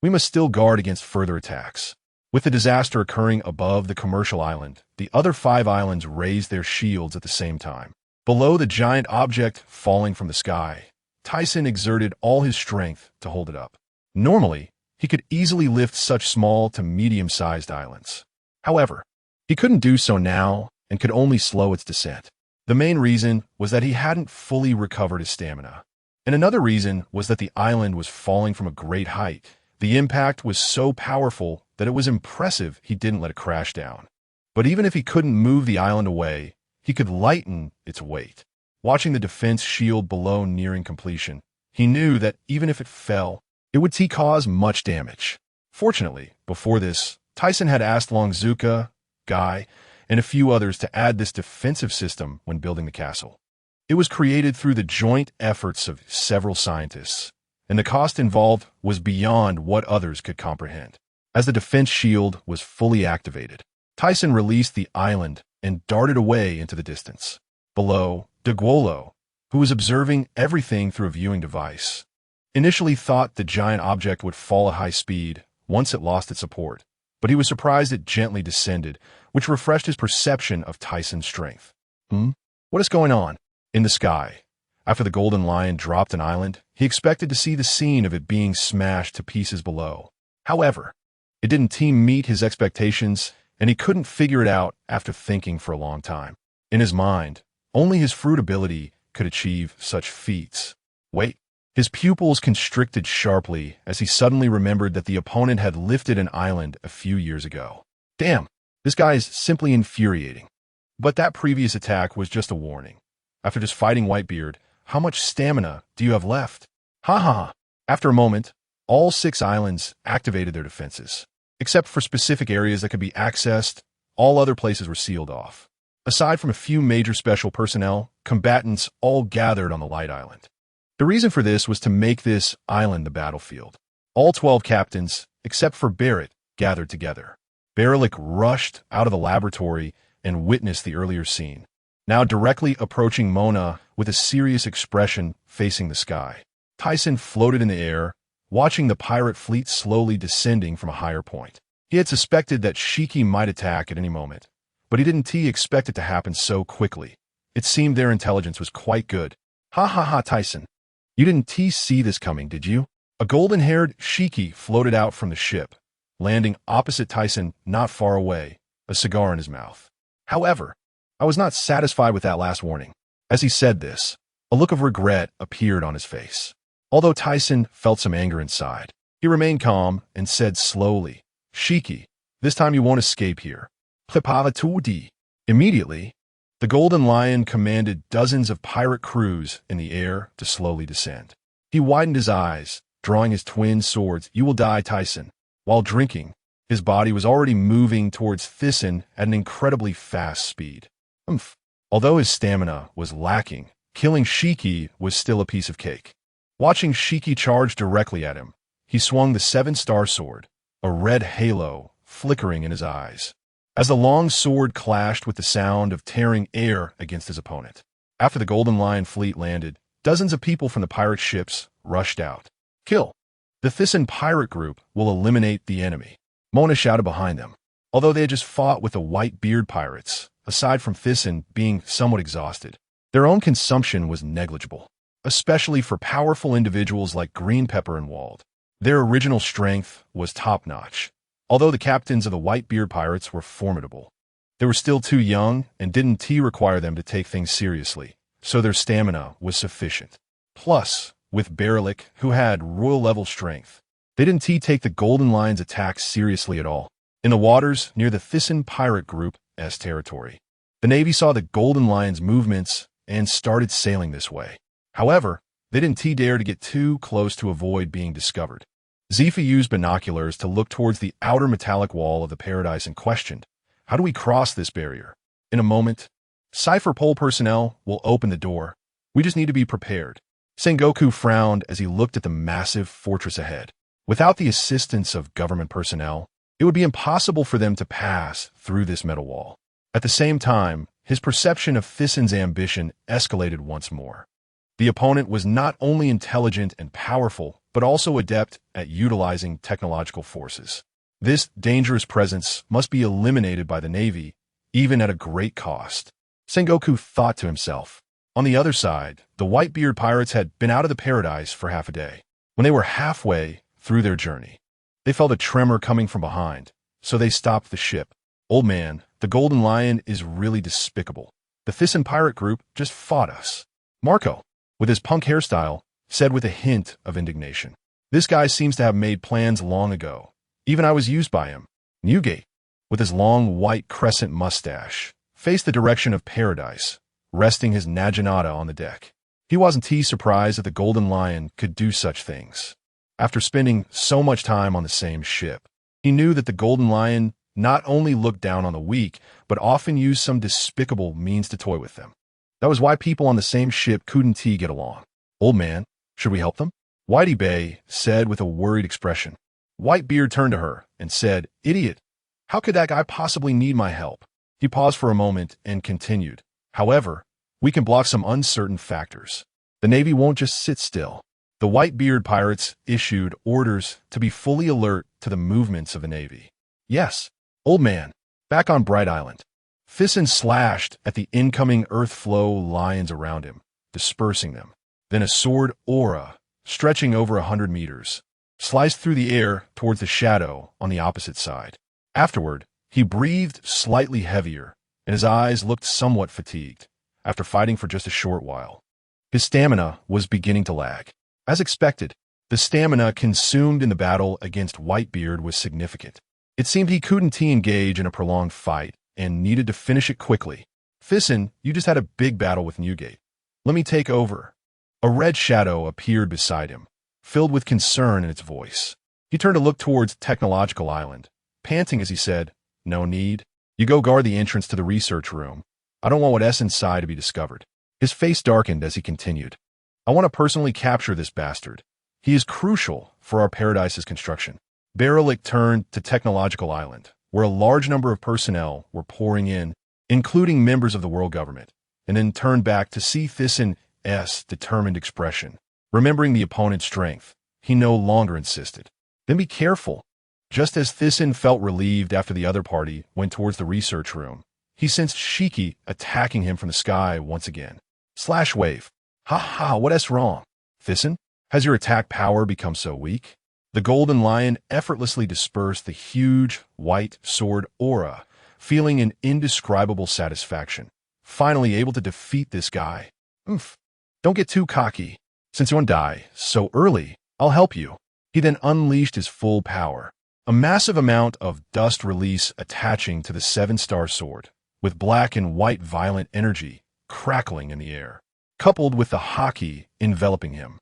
we must still guard against further attacks. With the disaster occurring above the commercial island, the other 5 islands raised their shields at the same time. Below the giant object falling from the sky, Thiesen exerted all his strength to hold it up. Normally, he could easily lift such small to medium-sized islands. However, he couldn't do so now and could only slow its descent. The main reason was that he hadn't fully recovered his stamina. And another reason was that the island was falling from a great height. The impact was so powerful that it was impressive he didn't let it crash down. But even if he couldn't move the island away, he could lighten its weight. Watching the defense shield below nearing completion, he knew that even if it fell, it would cause much damage. Fortunately, before this, Thiesen had asked Longzuka, Guy, and a few others to add this defensive system when building the castle. It was created through the joint efforts of several scientists, and the cost involved was beyond what others could comprehend. As the defense shield was fully activated, Thiesen released the island and darted away into the distance. Below, Diguolo, who was observing everything through a viewing device, initially thought the giant object would fall at high speed once it lost its support, but he was surprised it gently descended, which refreshed his perception of Thiesen's strength. What is going on? In the sky, after the Golden Lion dropped an island, he expected to see the scene of it being smashed to pieces below. However, it didn't meet his expectations, and he couldn't figure it out after thinking for a long time. In his mind, only his fruit ability could achieve such feats. Wait. His pupils constricted sharply as he suddenly remembered that the opponent had lifted an island a few years ago. Damn, this guy is simply infuriating. But that previous attack was just a warning. After just fighting Whitebeard, how much stamina do you have left? Ha ha ha. After a moment, all 6 islands activated their defenses. Except for specific areas that could be accessed, all other places were sealed off. Aside from a few major special personnel, combatants all gathered on the Light Island. The reason for this was to make this island the battlefield. All 12 captains, except for Barrett, gathered together. Berlik rushed out of the laboratory and witnessed the earlier scene, now directly approaching Mona with a serious expression facing the sky. Thiesen floated in the air, watching the pirate fleet slowly descending from a higher point. He had suspected that Shiki might attack at any moment, but he didn't expect it to happen so quickly. It seemed their intelligence was quite good. Ha ha ha, Thiesen. You didn't see this coming, did you? A golden-haired Shiki floated out from the ship, landing opposite Thiesen not far away, a cigar in his mouth. However, I was not satisfied with that last warning. As he said this, a look of regret appeared on his face. Although Thiesen felt some anger inside, he remained calm and said slowly, "Shiki, this time you won't escape here. Prepare tout." Immediately, the Golden Lion commanded dozens of pirate crews in the air to slowly descend. He widened his eyes, drawing his twin swords. "You will die, Thiesen." While drinking, his body was already moving towards Thiesen at an incredibly fast speed. Although his stamina was lacking, killing Shiki was still a piece of cake. Watching Shiki charge directly at him, he swung the 7-star sword, a red halo flickering in his eyes, as the long sword clashed with the sound of tearing air against his opponent. After the Golden Lion fleet landed, dozens of people from the pirate ships rushed out. "Kill! The Thiesen pirate group will eliminate the enemy," Mona shouted behind them. Although they had just fought with the White-Beard pirates, aside from Thiesen being somewhat exhausted, their own consumption was negligible, especially for powerful individuals like Green Pepper and Wald. Their original strength was top-notch. Although the captains of the White-Beard pirates were formidable, they were still too young and didn't require them to take things seriously, so their stamina was sufficient. Plus, with Berlik, who had royal-level strength, they didn't take the Golden Lion's attacks seriously at all. In the waters near the Thiesen pirate group's territory, the Navy saw the Golden Lion's movements and started sailing this way. However, they didn't dare to get too close to avoid being discovered. Zifa used binoculars to look towards the outer metallic wall of the paradise and questioned, "How do we cross this barrier?" In a moment, Cipher Pole personnel will open the door. We just need to be prepared. Sengoku frowned as he looked at the massive fortress ahead. Without the assistance of government personnel, it would be impossible for them to pass through this metal wall. At the same time, his perception of Thiesen's ambition escalated once more. The opponent was not only intelligent and powerful, but also adept at utilizing technological forces. This dangerous presence must be eliminated by the Navy, even at a great cost. Sengoku thought to himself. On the other side, the White-Beard pirates had been out of the paradise for half a day. When they were halfway through their journey, they felt a tremor coming from behind, so they stopped the ship. "Old man, the Golden Lion is really despicable. The Thiesen pirate group just fought us." Marco, with his punk hairstyle, said with a hint of indignation. "This guy seems to have made plans long ago. Even I was used by him." Newgate, with his long white crescent mustache, faced the direction of paradise, resting his naginata on the deck. He wasn't surprised that the Golden Lion could do such things. After spending so much time on the same ship, he knew that the Golden Lion not only looked down on the weak, but often used some despicable means to toy with them. That was why people on the same ship couldn't get along. "Old man, should we help them?" Whitey Bay said with a worried expression. Whitebeard turned to her and said, "Idiot, how could that guy possibly need my help?" He paused for a moment and continued, "However, we can block some uncertain factors. The Navy won't just sit still." The Whitebeard pirates issued orders to be fully alert to the movements of the Navy. "Yes, old man." Back on Bright Island, Thiesen slashed at the incoming earth flow lions around him, dispersing them. Then a sword aura, stretching over 100 meters, sliced through the air towards the shadow on the opposite side. Afterward, he breathed slightly heavier, and his eyes looked somewhat fatigued, after fighting for just a short while. His stamina was beginning to lag. As expected, the stamina consumed in the battle against Whitebeard was significant. It seemed he couldn't engage in a prolonged fight and needed to finish it quickly. "Thiesen, you just had a big battle with Newgate. Let me take over." A red shadow appeared beside him, filled with concern in its voice. He turned to look towards Technological Island, panting as he said, "No need. You go guard the entrance to the research room. I don't want what's inside to be discovered." His face darkened as he continued. "I want to personally capture this bastard. He is crucial for our paradise's construction." Berlik turned to Technological Island, where a large number of personnel were pouring in, including members of the world government, and then turned back to see Thiesen's determined expression. Remembering the opponent's strength, he no longer insisted. "Then be careful." Just as Thiesen felt relieved after the other party went towards the research room, he sensed Shiki attacking him from the sky once again. Slash wave. "Ha ha, what's wrong? Thiesen, has your attack power become so weak?" The golden lion effortlessly dispersed the huge, white sword aura, feeling an indescribable satisfaction. Finally able to defeat this guy. Oof. Don't get too cocky. Since you won't die so early, I'll help you. He then unleashed his full power. A massive amount of dust release attaching to the 7-star sword, with black and white violent energy crackling in the air, coupled with the haki enveloping him.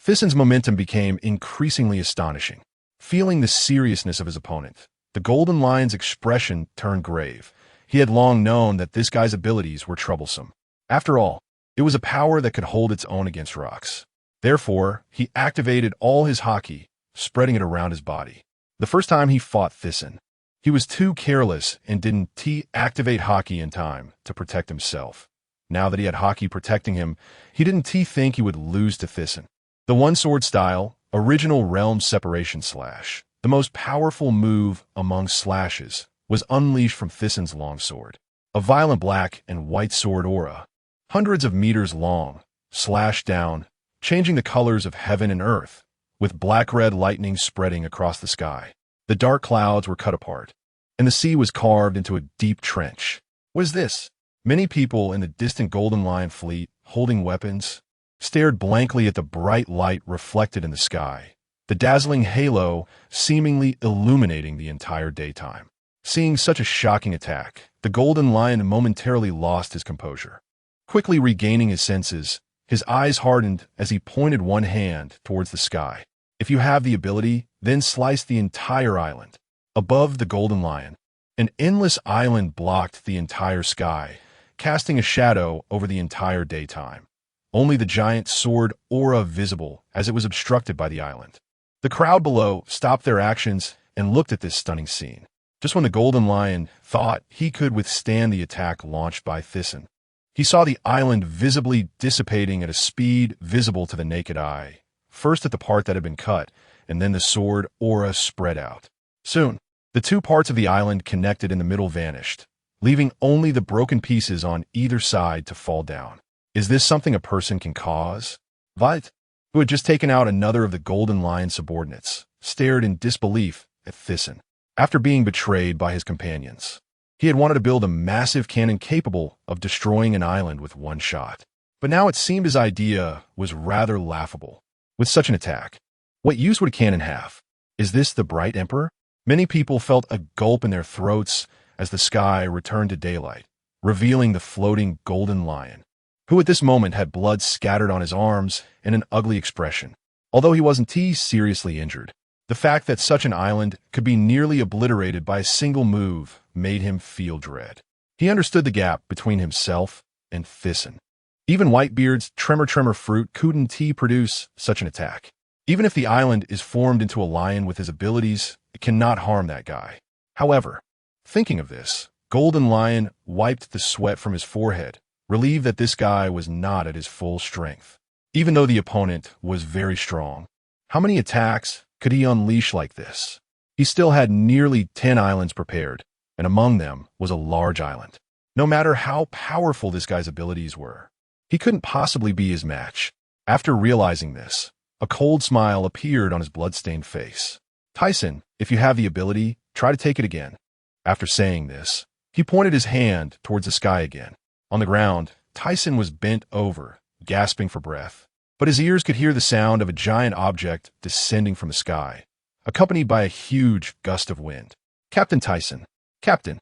Thiesen's momentum became increasingly astonishing. Feeling the seriousness of his opponent, the golden lion's expression turned grave. He had long known that this guy's abilities were troublesome. After all, it was a power that could hold its own against rocks. Therefore, he activated all his haki, spreading it around his body. The first time he fought Thiesen, he was too careless and didn't activate haki in time to protect himself. Now that he had haki protecting him, he didn't think he would lose to Thiesen. The one-sword style, original realm separation slash, the most powerful move among slashes, was unleashed from Thiesen's longsword. A violent black and white sword aura, hundreds of meters long, slashed down, changing the colors of heaven and earth, with black-red lightning spreading across the sky. The dark clouds were cut apart, and the sea was carved into a deep trench. What is this? Many people in the distant Golden Lion fleet, holding weapons, stared blankly at the bright light reflected in the sky, the dazzling halo seemingly illuminating the entire daytime. Seeing such a shocking attack, the Golden Lion momentarily lost his composure. Quickly regaining his senses, his eyes hardened as he pointed one hand towards the sky. If you have the ability, then slice the entire island. Above the Golden Lion, an endless island blocked the entire sky, casting a shadow over the entire daytime. Only the giant sword aura visible as it was obstructed by the island. The crowd below stopped their actions and looked at this stunning scene. Just when the Golden Lion thought he could withstand the attack launched by Thiesen, he saw the island visibly dissipating at a speed visible to the naked eye, first at the part that had been cut, and then the sword aura spread out. Soon, the two parts of the island connected in the middle vanished, leaving only the broken pieces on either side to fall down. Is this something a person can cause? Veit, who had just taken out another of the Golden Lion's subordinates, stared in disbelief at Thiesen. After being betrayed by his companions, he had wanted to build a massive cannon capable of destroying an island with one shot. But now it seemed his idea was rather laughable. With such an attack, what use would a cannon have? Is this the Bright Emperor? Many people felt a gulp in their throats as the sky returned to daylight, revealing the floating Golden Lion, who at this moment had blood scattered on his arms and an ugly expression. Although he wasn't seriously injured, the fact that such an island could be nearly obliterated by a single move made him feel dread. He understood the gap between himself and Thiesen. Even Whitebeard's Tremor fruit couldn't produce such an attack. Even if the island is formed into a lion with his abilities, it cannot harm that guy. However, thinking of this, Golden Lion wiped the sweat from his forehead, relieved that this guy was not at his full strength. Even though the opponent was very strong, how many attacks could he unleash like this? He still had nearly 10 islands prepared, and among them was a large island. No matter how powerful this guy's abilities were, he couldn't possibly be his match. After realizing this, a cold smile appeared on his blood-stained face. Thiesen, if you have the ability, try to take it again. After saying this, he pointed his hand towards the sky again. On the ground, Thiesen was bent over, gasping for breath, but his ears could hear the sound of a giant object descending from the sky, accompanied by a huge gust of wind. Captain Thiesen. Captain.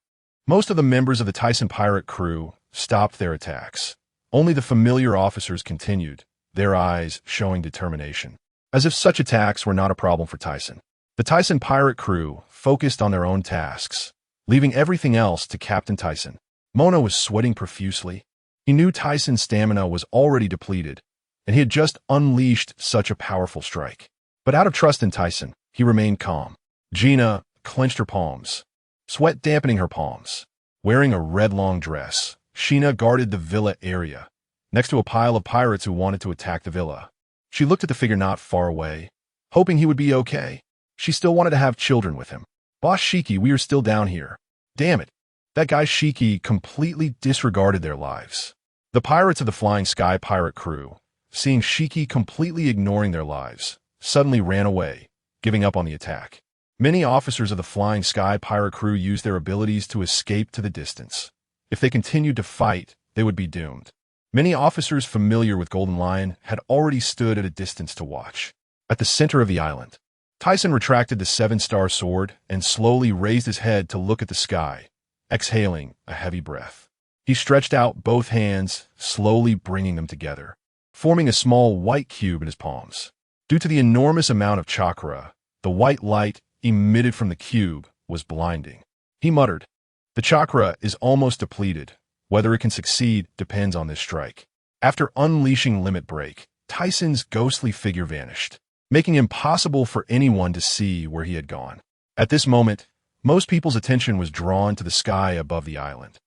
Most of the members of the Thiesen pirate crew stopped their attacks. Only the familiar officers continued, their eyes showing determination, as if such attacks were not a problem for Thiesen. The Thiesen pirate crew focused on their own tasks, leaving everything else to Captain Thiesen. Mona was sweating profusely. He knew Thiesen's stamina was already depleted, and he had just unleashed such a powerful strike. But out of trust in Thiesen, he remained calm. Gina clenched her palms, sweat dampening her palms. Wearing a red long dress, Sheena guarded the villa area, next to a pile of pirates who wanted to attack the villa. She looked at the figure not far away, hoping he would be okay. She still wanted to have children with him. Boss Shiki, we are still down here. Damn it. That guy Shiki completely disregarded their lives. The pirates of the Flying Sky pirate crew, seeing Shiki completely ignoring their lives, suddenly ran away, giving up on the attack. Many officers of the Flying Sky pirate crew used their abilities to escape to the distance. If they continued to fight, they would be doomed. Many officers familiar with Golden Lion had already stood at a distance to watch. At the center of the island, Thiesen retracted the seven-star sword and slowly raised his head to look at the sky, exhaling a heavy breath. He stretched out both hands, slowly bringing them together, forming a small white cube in his palms. Due to the enormous amount of chakra, the white light emitted from the cube was blinding. He muttered, "The chakra is almost depleted. Whether it can succeed depends on this strike." After unleashing Limit Break, Thiesen's ghostly figure vanished, making it impossible for anyone to see where he had gone. At this moment, most people's attention was drawn to the sky above the island.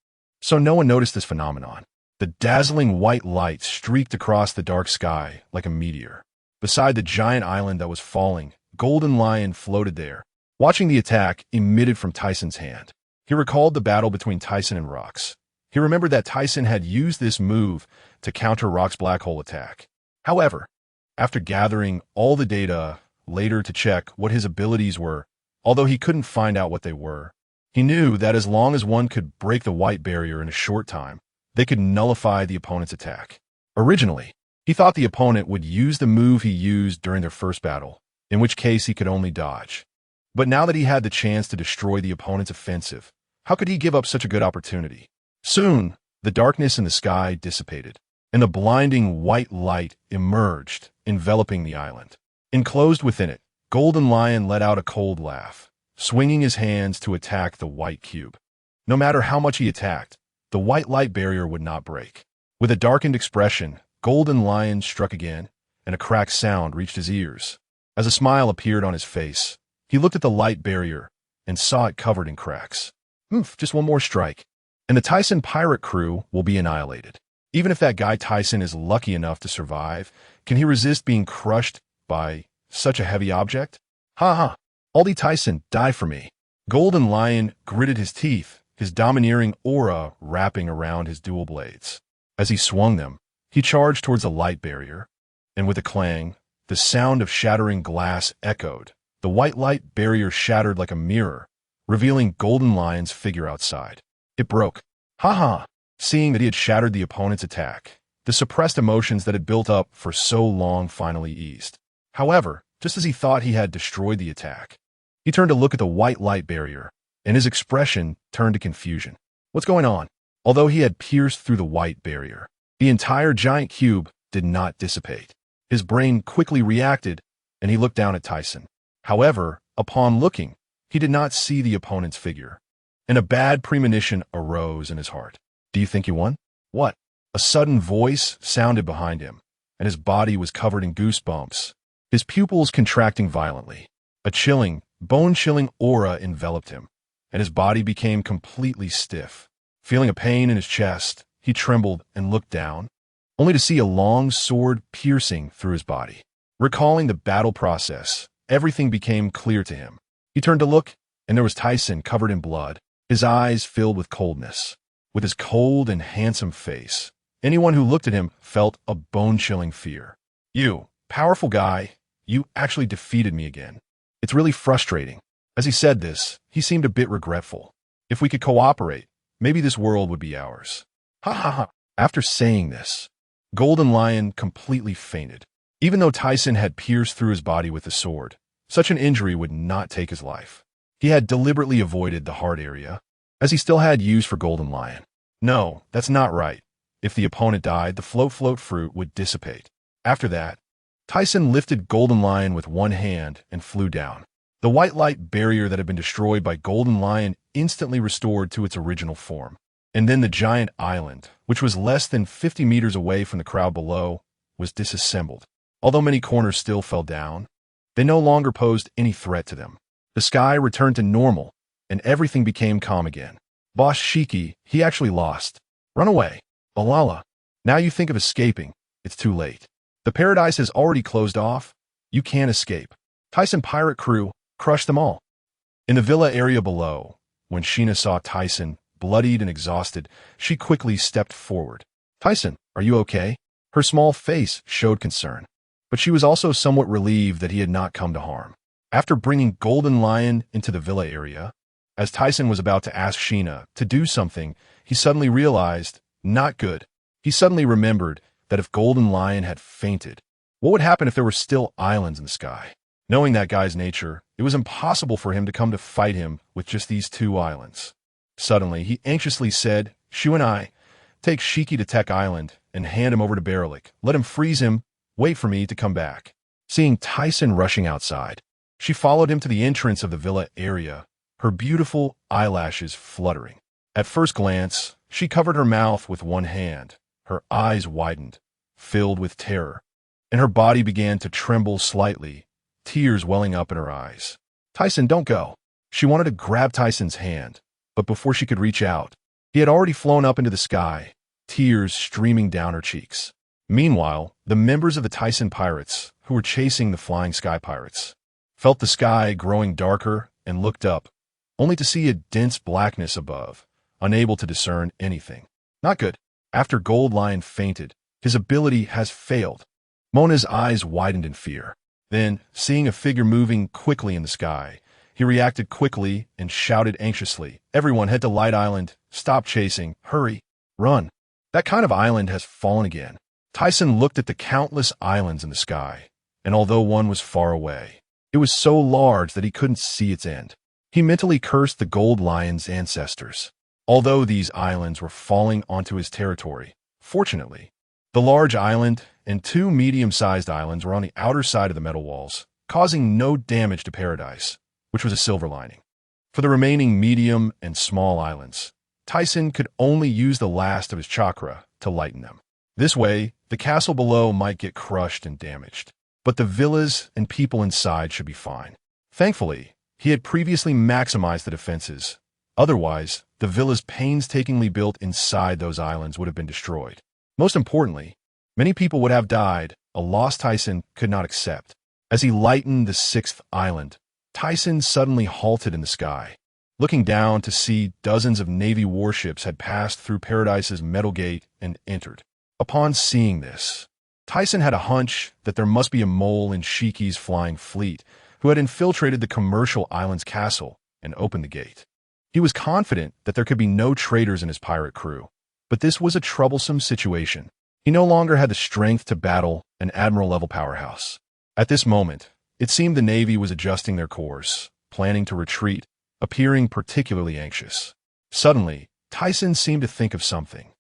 So no one noticed this phenomenon. The dazzling white light streaked across the dark sky like a meteor. Beside the giant island that was falling, Golden Lion floated there, watching the attack emitted from Thiesen's hand. He recalled the battle between Thiesen and Rox. He remembered that Thiesen had used this move to counter Rox's black hole attack. However, after gathering all the data later to check what his abilities were, although he couldn't find out what they were, he knew that as long as one could break the white barrier in a short time, they could nullify the opponent's attack. Originally, he thought the opponent would use the move he used during their first battle, in which case he could only dodge. But now that he had the chance to destroy the opponent's offensive, how could he give up such a good opportunity? Soon, the darkness in the sky dissipated, and the blinding white light emerged, enveloping the island. Enclosed within it, Golden Lion let out a cold laugh, swinging his hands to attack the white cube. No matter how much he attacked, the white light barrier would not break. With a darkened expression, Golden Lion struck again, and a cracked sound reached his ears. As a smile appeared on his face, he looked at the light barrier and saw it covered in cracks. Just one more strike, and the Thiesen pirate crew will be annihilated. Even if that guy Thiesen is lucky enough to survive, can he resist being crushed by such a heavy object? Ha! All the Thiesen, die for me. Golden Lion gritted his teeth, his domineering aura wrapping around his dual blades. As he swung them, he charged towards the light barrier, and with a clang, the sound of shattering glass echoed. The white light barrier shattered like a mirror, revealing Golden Lion's figure outside. It broke. Ha! Seeing that he had shattered the opponent's attack, the suppressed emotions that had built up for so long finally eased. However, just as he thought he had destroyed the attack, he turned to look at the white light barrier, and his expression turned to confusion. What's going on? Although he had pierced through the white barrier, the entire giant cube did not dissipate. His brain quickly reacted, and he looked down at Thiesen. However, upon looking, he did not see the opponent's figure, and a bad premonition arose in his heart. Do you think you won? What? A sudden voice sounded behind him, and his body was covered in goosebumps, his pupils contracting violently. A chilling, bone-chilling aura enveloped him, and his body became completely stiff. Feeling a pain in his chest, he trembled and looked down, only to see a long sword piercing through his body. Recalling the battle process, everything became clear to him. He turned to look, and there was Thiesen covered in blood, his eyes filled with coldness. With his cold and handsome face, anyone who looked at him felt a bone-chilling fear. You, powerful guy, you actually defeated me again. It's really frustrating. As he said this, he seemed a bit regretful. If we could cooperate, maybe this world would be ours. Ha! After saying this, Golden Lion completely fainted. Even though Thiesen had pierced through his body with the sword, such an injury would not take his life. He had deliberately avoided the heart area, as he still had use for Golden Lion. No, that's not right. If the opponent died, the float fruit would dissipate. After that, Thiesen lifted Golden Lion with one hand and flew down. The white light barrier that had been destroyed by Golden Lion instantly restored to its original form. And then the giant island, which was less than 50 meters away from the crowd below, was disassembled. Although many corners still fell down, they no longer posed any threat to them. The sky returned to normal, and everything became calm again. Boss Shiki, he actually lost. Run away. Balala. Now you think of escaping. It's too late. The paradise has already closed off. You can't escape. Thiesen pirate crew crushed them all. In the villa area below, when Sheena saw Thiesen, bloodied and exhausted, she quickly stepped forward. Thiesen, are you okay? Her small face showed concern, but she was also somewhat relieved that he had not come to harm. After bringing Golden Lion into the villa area, as Tyson was about to ask Sheena to do something, he suddenly realized, not good. He suddenly remembered that if Golden Lion had fainted, what would happen if there were still islands in the sky? Knowing that guy's nature, it was impossible for him to come to fight him with just these 2 islands. Suddenly, he anxiously said, Shu and I, take Shiki to Tech Island and hand him over to Barelik. Let him freeze him, wait for me to come back. Seeing Tyson rushing outside, she followed him to the entrance of the villa area, her beautiful eyelashes fluttering. At first glance, she covered her mouth with one hand. Her eyes widened, filled with terror, and her body began to tremble slightly, tears welling up in her eyes. Tyson, don't go. She wanted to grab Tyson's hand, but before she could reach out, he had already flown up into the sky, tears streaming down her cheeks. Meanwhile, the members of the Tyson pirates, who were chasing the flying sky pirates, felt the sky growing darker and looked up, only to see a dense blackness above, unable to discern anything. Not good. After Gold Lion fainted, his ability has failed. Mona's eyes widened in fear. Then, seeing a figure moving quickly in the sky, he reacted quickly and shouted anxiously, Everyone head to Light Island. Stop chasing. Hurry. Run. That kind of island has fallen again. Tyson looked at the countless islands in the sky, and although one was far away, it was so large that he couldn't see its end. He mentally cursed the Gold Lion's ancestors. Although these islands were falling onto his territory, fortunately, the large island and 2 medium-sized islands were on the outer side of the metal walls, causing no damage to Paradise, which was a silver lining. For the remaining medium and small islands, Tyson could only use the last of his chakra to lighten them. This way, the castle below might get crushed and damaged, but the villas and people inside should be fine. Thankfully, he had previously maximized the defenses. Otherwise, the villas painstakingly built inside those islands would have been destroyed. Most importantly, many people would have died, a loss Tyson could not accept. As he lightened the 6th island, Tyson suddenly halted in the sky, looking down to see dozens of Navy warships had passed through Paradise's metal gate and entered. Upon seeing this, Tyson had a hunch that there must be a mole in Shiki's flying fleet who had infiltrated the commercial island's castle and opened the gate. He was confident that there could be no traitors in his pirate crew, but this was a troublesome situation. He no longer had the strength to battle an admiral-level powerhouse. At this moment, it seemed the Navy was adjusting their course, planning to retreat, appearing particularly anxious. Suddenly, Tyson seemed to think of something,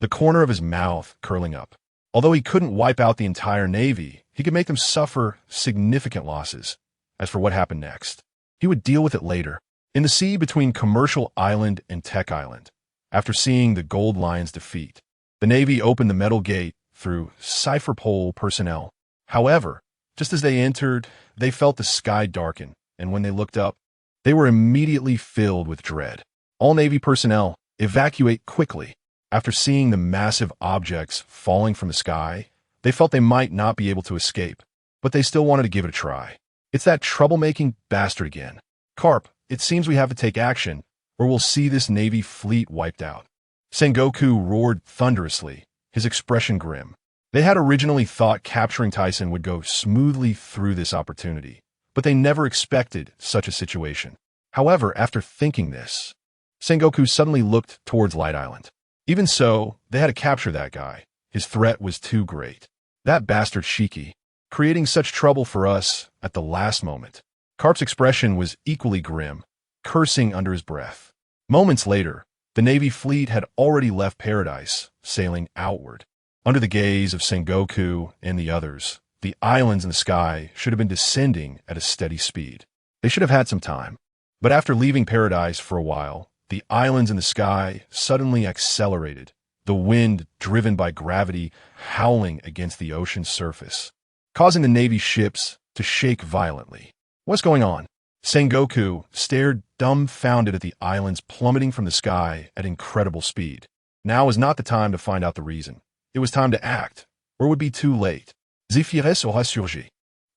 the corner of his mouth curling up. Although he couldn't wipe out the entire Navy, he could make them suffer significant losses. As for what happened next, he would deal with it later. In the sea between Commercial Island and Tech Island, after seeing the Gold Lion's defeat, the Navy opened the metal gate through cipher pole personnel. However, just as they entered, they felt the sky darken, and when they looked up, they were immediately filled with dread. All Navy personnel, evacuate quickly. After seeing the massive objects falling from the sky, they felt they might not be able to escape, but they still wanted to give it a try. It's that troublemaking bastard again. Carp, it seems we have to take action, or we'll see this Navy fleet wiped out. Sengoku roared thunderously, his expression grim. They had originally thought capturing Tyson would go smoothly through this opportunity, but they never expected such a situation. However, after thinking this, Sengoku suddenly looked towards Light Island. Even so, they had to capture that guy. His threat was too great. That bastard Shiki, creating such trouble for us at the last moment. Carp's expression was equally grim, cursing under his breath. Moments later, the Navy fleet had already left Paradise, sailing outward. Under the gaze of Sengoku and the others, the islands in the sky should have been descending at a steady speed. They should have had some time. But after leaving Paradise for a while, the islands in the sky suddenly accelerated, the wind driven by gravity howling against the ocean's surface, causing the Navy ships to shake violently. What's going on? Sengoku stared dumbfounded at the islands plummeting from the sky at incredible speed. Now was not the time to find out the reason. It was time to act, or it would be too late. Zephyros aura surgi.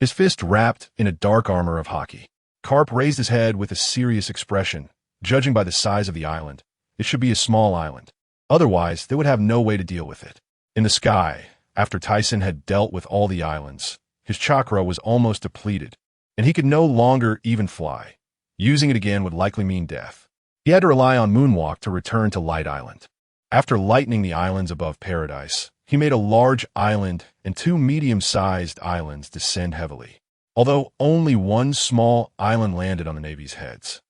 His fist wrapped in a dark armor of hockey. Carp raised his head with a serious expression. Judging by the size of the island, it should be a small island. Otherwise, they would have no way to deal with it. In the sky, after Tyson had dealt with all the islands, his chakra was almost depleted. and he could no longer even fly. Using it again would likely mean death. He had to rely on moonwalk to return to Light Island. After lightening the islands above Paradise, he made a large island and two medium-sized islands descend heavily. Although only one small island landed on the Navy's heads,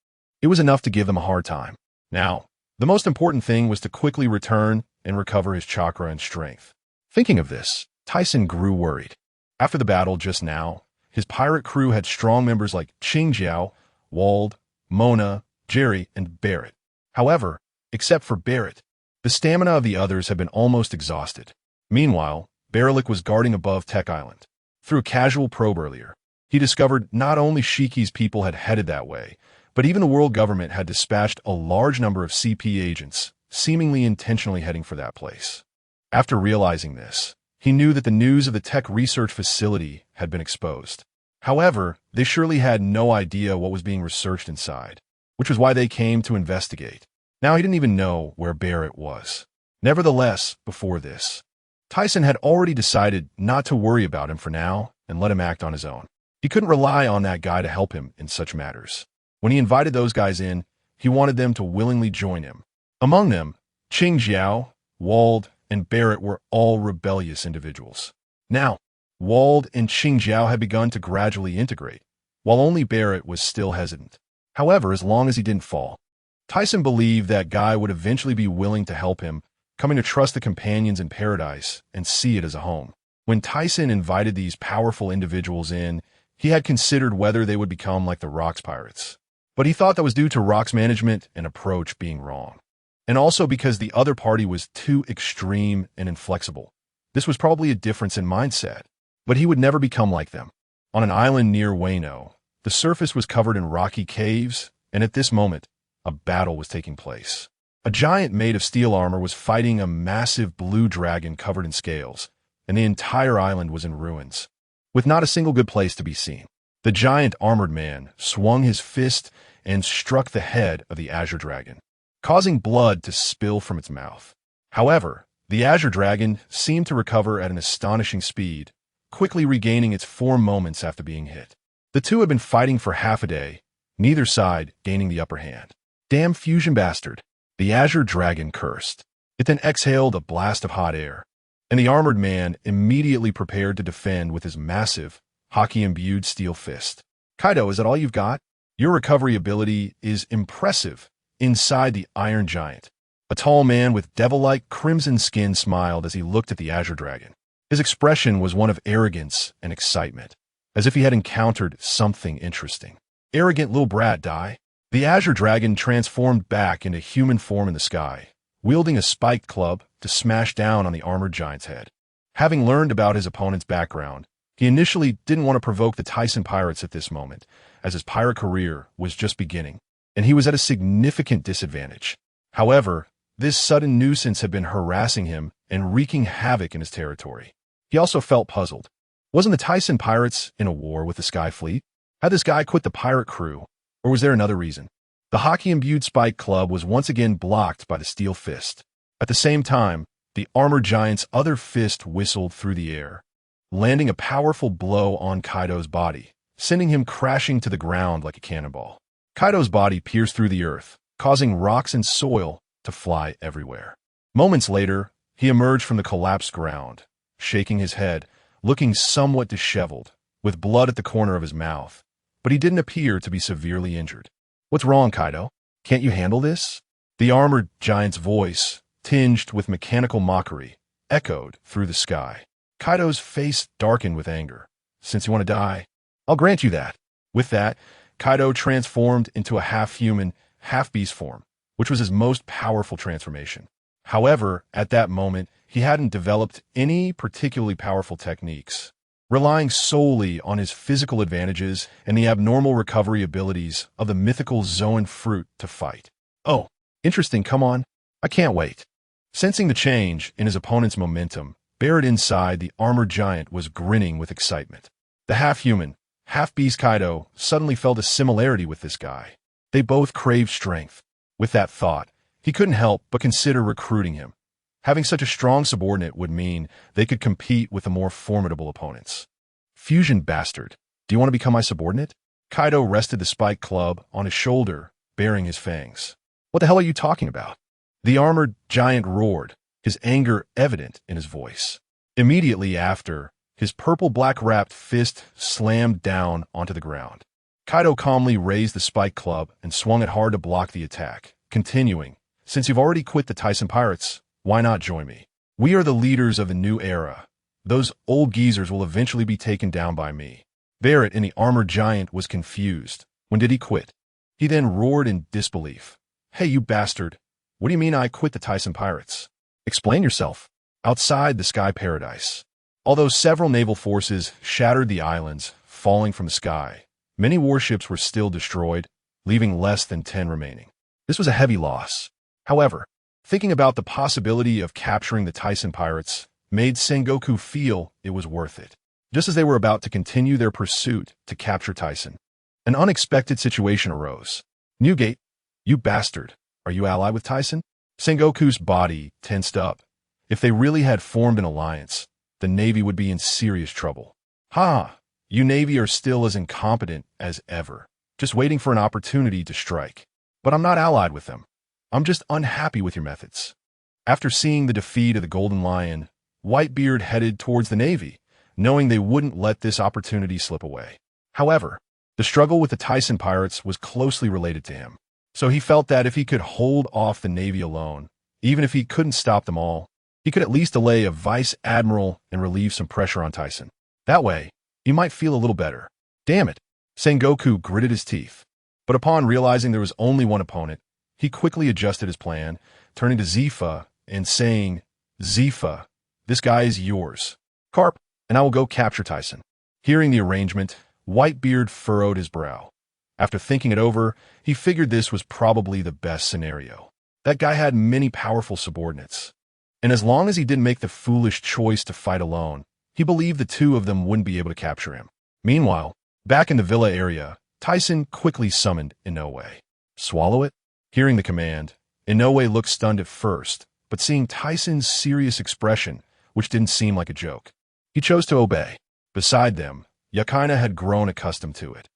it was enough to give them a hard time. Now, the most important thing was to quickly return and recover his chakra and strength. Thinking of this, Thiesen grew worried. After the battle just now, his pirate crew had strong members like Qingjiao, Wald, Mona, Jerry, and Barrett. However, except for Barrett, the stamina of the others had been almost exhausted. Meanwhile, Baralik was guarding above Tech Island. Through a casual probe earlier, he discovered not only Shiki's people had headed that way, but even the world government had dispatched a large number of CP agents, seemingly intentionally heading for that place. After realizing this, he knew that the news of the tech research facility had been exposed. However, they surely had no idea what was being researched inside, which was why they came to investigate. Now he didn't even know where Barrett was. Nevertheless, before this, Thiesen had already decided not to worry about him for now and let him act on his own. He couldn't rely on that guy to help him in such matters. When he invited those guys in, he wanted them to willingly join him. Among them, Qingjiao, Wald, and Barrett were all rebellious individuals. Now, Wald and Qingjiao had begun to gradually integrate, while only Barrett was still hesitant. However, as long as he didn't fall, Thiesen believed that guy would eventually be willing to help him, coming to trust the companions in Paradise and see it as a home. When Thiesen invited these powerful individuals in, he had considered whether they would become like the Rocks pirates. But he thought that was due to Rock's management and approach being wrong. And also because the other party was too extreme and inflexible. This was probably a difference in mindset, but he would never become like them. On an island near Wano, the surface was covered in rocky caves, and at this moment, a battle was taking place. A giant made of steel armor was fighting a massive blue dragon covered in scales, and the entire island was in ruins, with not a single good place to be seen. The giant armored man swung his fist and struck the head of the Azure Dragon, causing blood to spill from its mouth. However, the Azure Dragon seemed to recover at an astonishing speed, quickly regaining its form moments after being hit. The two had been fighting for half a day, neither side gaining the upper hand. Damn fusion bastard, the Azure Dragon cursed. It then exhaled a blast of hot air, and the armored man immediately prepared to defend with his massive, hockey-imbued steel fist. Kaido, is that all you've got? Your recovery ability is impressive. Inside the Iron Giant, a tall man with devil-like crimson skin smiled as he looked at the Azure Dragon. His expression was one of arrogance and excitement, as if he had encountered something interesting. Arrogant little brat, die. The Azure Dragon transformed back into human form in the sky, wielding a spiked club to smash down on the armored giant's head. Having learned about his opponent's background, he initially didn't want to provoke the Thiesen pirates at this moment, as his pirate career was just beginning, and he was at a significant disadvantage. However, this sudden nuisance had been harassing him and wreaking havoc in his territory. He also felt puzzled. Wasn't the Thiesen pirates in a war with the Sky Fleet? Had this guy quit the pirate crew, or was there another reason? The hockey-imbued spike club was once again blocked by the steel fist. At the same time, the armored giant's other fist whistled through the air, landing a powerful blow on Kaido's body, sending him crashing to the ground like a cannonball. Kaido's body pierced through the earth, causing rocks and soil to fly everywhere. Moments later, he emerged from the collapsed ground, shaking his head, looking somewhat disheveled, with blood at the corner of his mouth, but he didn't appear to be severely injured. What's wrong, Kaido? Can't you handle this? The armored giant's voice, tinged with mechanical mockery, echoed through the sky. Kaido's face darkened with anger. Since you want to die, I'll grant you that. With that, Kaido transformed into a half-human, half-beast form, which was his most powerful transformation. However, at that moment, he hadn't developed any particularly powerful techniques, relying solely on his physical advantages and the abnormal recovery abilities of the mythical Zoan fruit to fight. Oh, interesting, come on. I can't wait. Sensing the change in his opponent's momentum, Barrett inside the armored giant was grinning with excitement. The half-human, half-beast Kaido suddenly felt a similarity with this guy. They both craved strength. With that thought, he couldn't help but consider recruiting him. Having such a strong subordinate would mean they could compete with the more formidable opponents. Fusion bastard. Do you want to become my subordinate? Kaido rested the spiked club on his shoulder, baring his fangs. What the hell are you talking about? The armored giant roared, his anger evident in his voice. Immediately after, his purple-black wrapped fist slammed down onto the ground. Kaido calmly raised the spiked club and swung it hard to block the attack, continuing, "Since you've already quit the Thiesen pirates, why not join me? We are the leaders of the new era. Those old geezers will eventually be taken down by me." Barrett in the armored giant was confused. When did he quit? He then roared in disbelief. "Hey, you bastard. What do you mean I quit the Thiesen pirates? Explain yourself." Outside the sky paradise. Although several naval forces shattered the islands, falling from the sky, many warships were still destroyed, leaving less than 10 remaining. This was a heavy loss. However, thinking about the possibility of capturing the Thiesen pirates made Sengoku feel it was worth it. Just as they were about to continue their pursuit to capture Thiesen, an unexpected situation arose. "Newgate, you bastard, are you allied with Thiesen?" Sengoku's body tensed up. If they really had formed an alliance, the Navy would be in serious trouble. "Ha! You Navy are still as incompetent as ever, just waiting for an opportunity to strike. But I'm not allied with them. I'm just unhappy with your methods." After seeing the defeat of the Golden Lion, Whitebeard headed towards the Navy, knowing they wouldn't let this opportunity slip away. However, the struggle with the Thiesen pirates was closely related to him, so he felt that if he could hold off the Navy alone, even if he couldn't stop them all, he could at least delay a vice admiral and relieve some pressure on Thiesen. That way, he might feel a little better. Damn it! Sengoku gritted his teeth. But upon realizing there was only one opponent, he quickly adjusted his plan, turning to Zifa and saying, "Zifa, this guy is yours. Carp, and I will go capture Thiesen." Hearing the arrangement, Whitebeard furrowed his brow. After thinking it over, he figured this was probably the best scenario. That guy had many powerful subordinates. And as long as he didn't make the foolish choice to fight alone, he believed the two of them wouldn't be able to capture him. Meanwhile, back in the villa area, Thiesen quickly summoned Inoue. "Swallow it?" Hearing the command, Inoue looked stunned at first, but seeing Thiesen's serious expression, which didn't seem like a joke, he chose to obey. Beside them, Yakina had grown accustomed to it.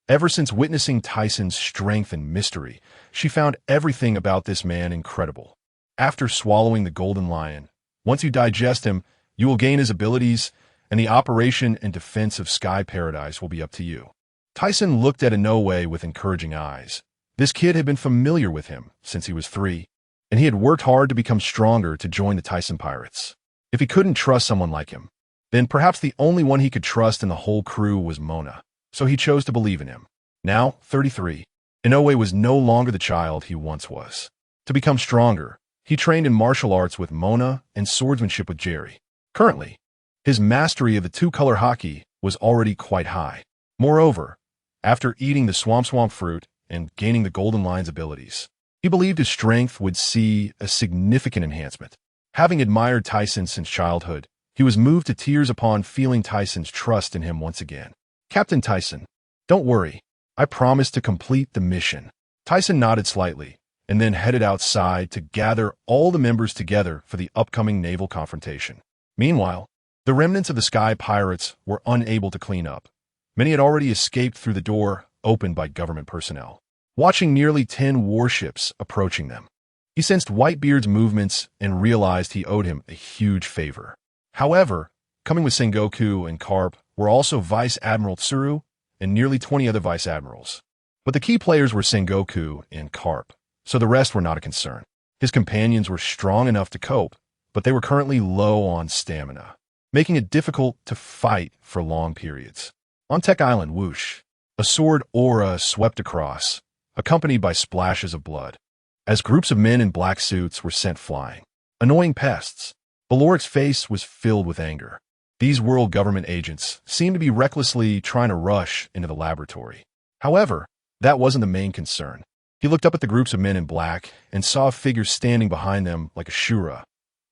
Ever since witnessing Thiesen's strength and mystery, she found everything about this man incredible. After swallowing the Golden Lion, once you digest him, you will gain his abilities, and the operation and defense of Sky Paradise will be up to you. Thiesen looked at Inoue with encouraging eyes. This kid had been familiar with him since he was 3, and he had worked hard to become stronger to join the Thiesen pirates. If he couldn't trust someone like him, then perhaps the only one he could trust in the whole crew was Mona, so he chose to believe in him. Now, 33, Inoue was no longer the child he once was. To become stronger, he trained in martial arts with Mona and swordsmanship with Jerry. Currently, his mastery of the two-color haki was already quite high. Moreover, after eating the swamp fruit and gaining the Golden Lion's abilities, he believed his strength would see a significant enhancement. Having admired Thiesen since childhood, he was moved to tears upon feeling Thiesen's trust in him once again. "Captain Thiesen, don't worry. I promise to complete the mission." Thiesen nodded slightly, and then headed outside to gather all the members together for the upcoming naval confrontation. Meanwhile, the remnants of the Sky Pirates were unable to clean up. Many had already escaped through the door opened by government personnel. Watching nearly 10 warships approaching them, he sensed Whitebeard's movements and realized he owed him a huge favor. However, coming with Sengoku and Carp were also Vice Admiral Tsuru and nearly 20 other Vice Admirals. But the key players were Sengoku and Carp, so the rest were not a concern. His companions were strong enough to cope, but they were currently low on stamina, making it difficult to fight for long periods. On Tech Island, whoosh, a sword aura swept across, accompanied by splashes of blood, as groups of men in black suits were sent flying. Annoying pests. Baloric's face was filled with anger. These world government agents seemed to be recklessly trying to rush into the laboratory. However, that wasn't the main concern. He looked up at the groups of men in black and saw a figure standing behind them like a Shura,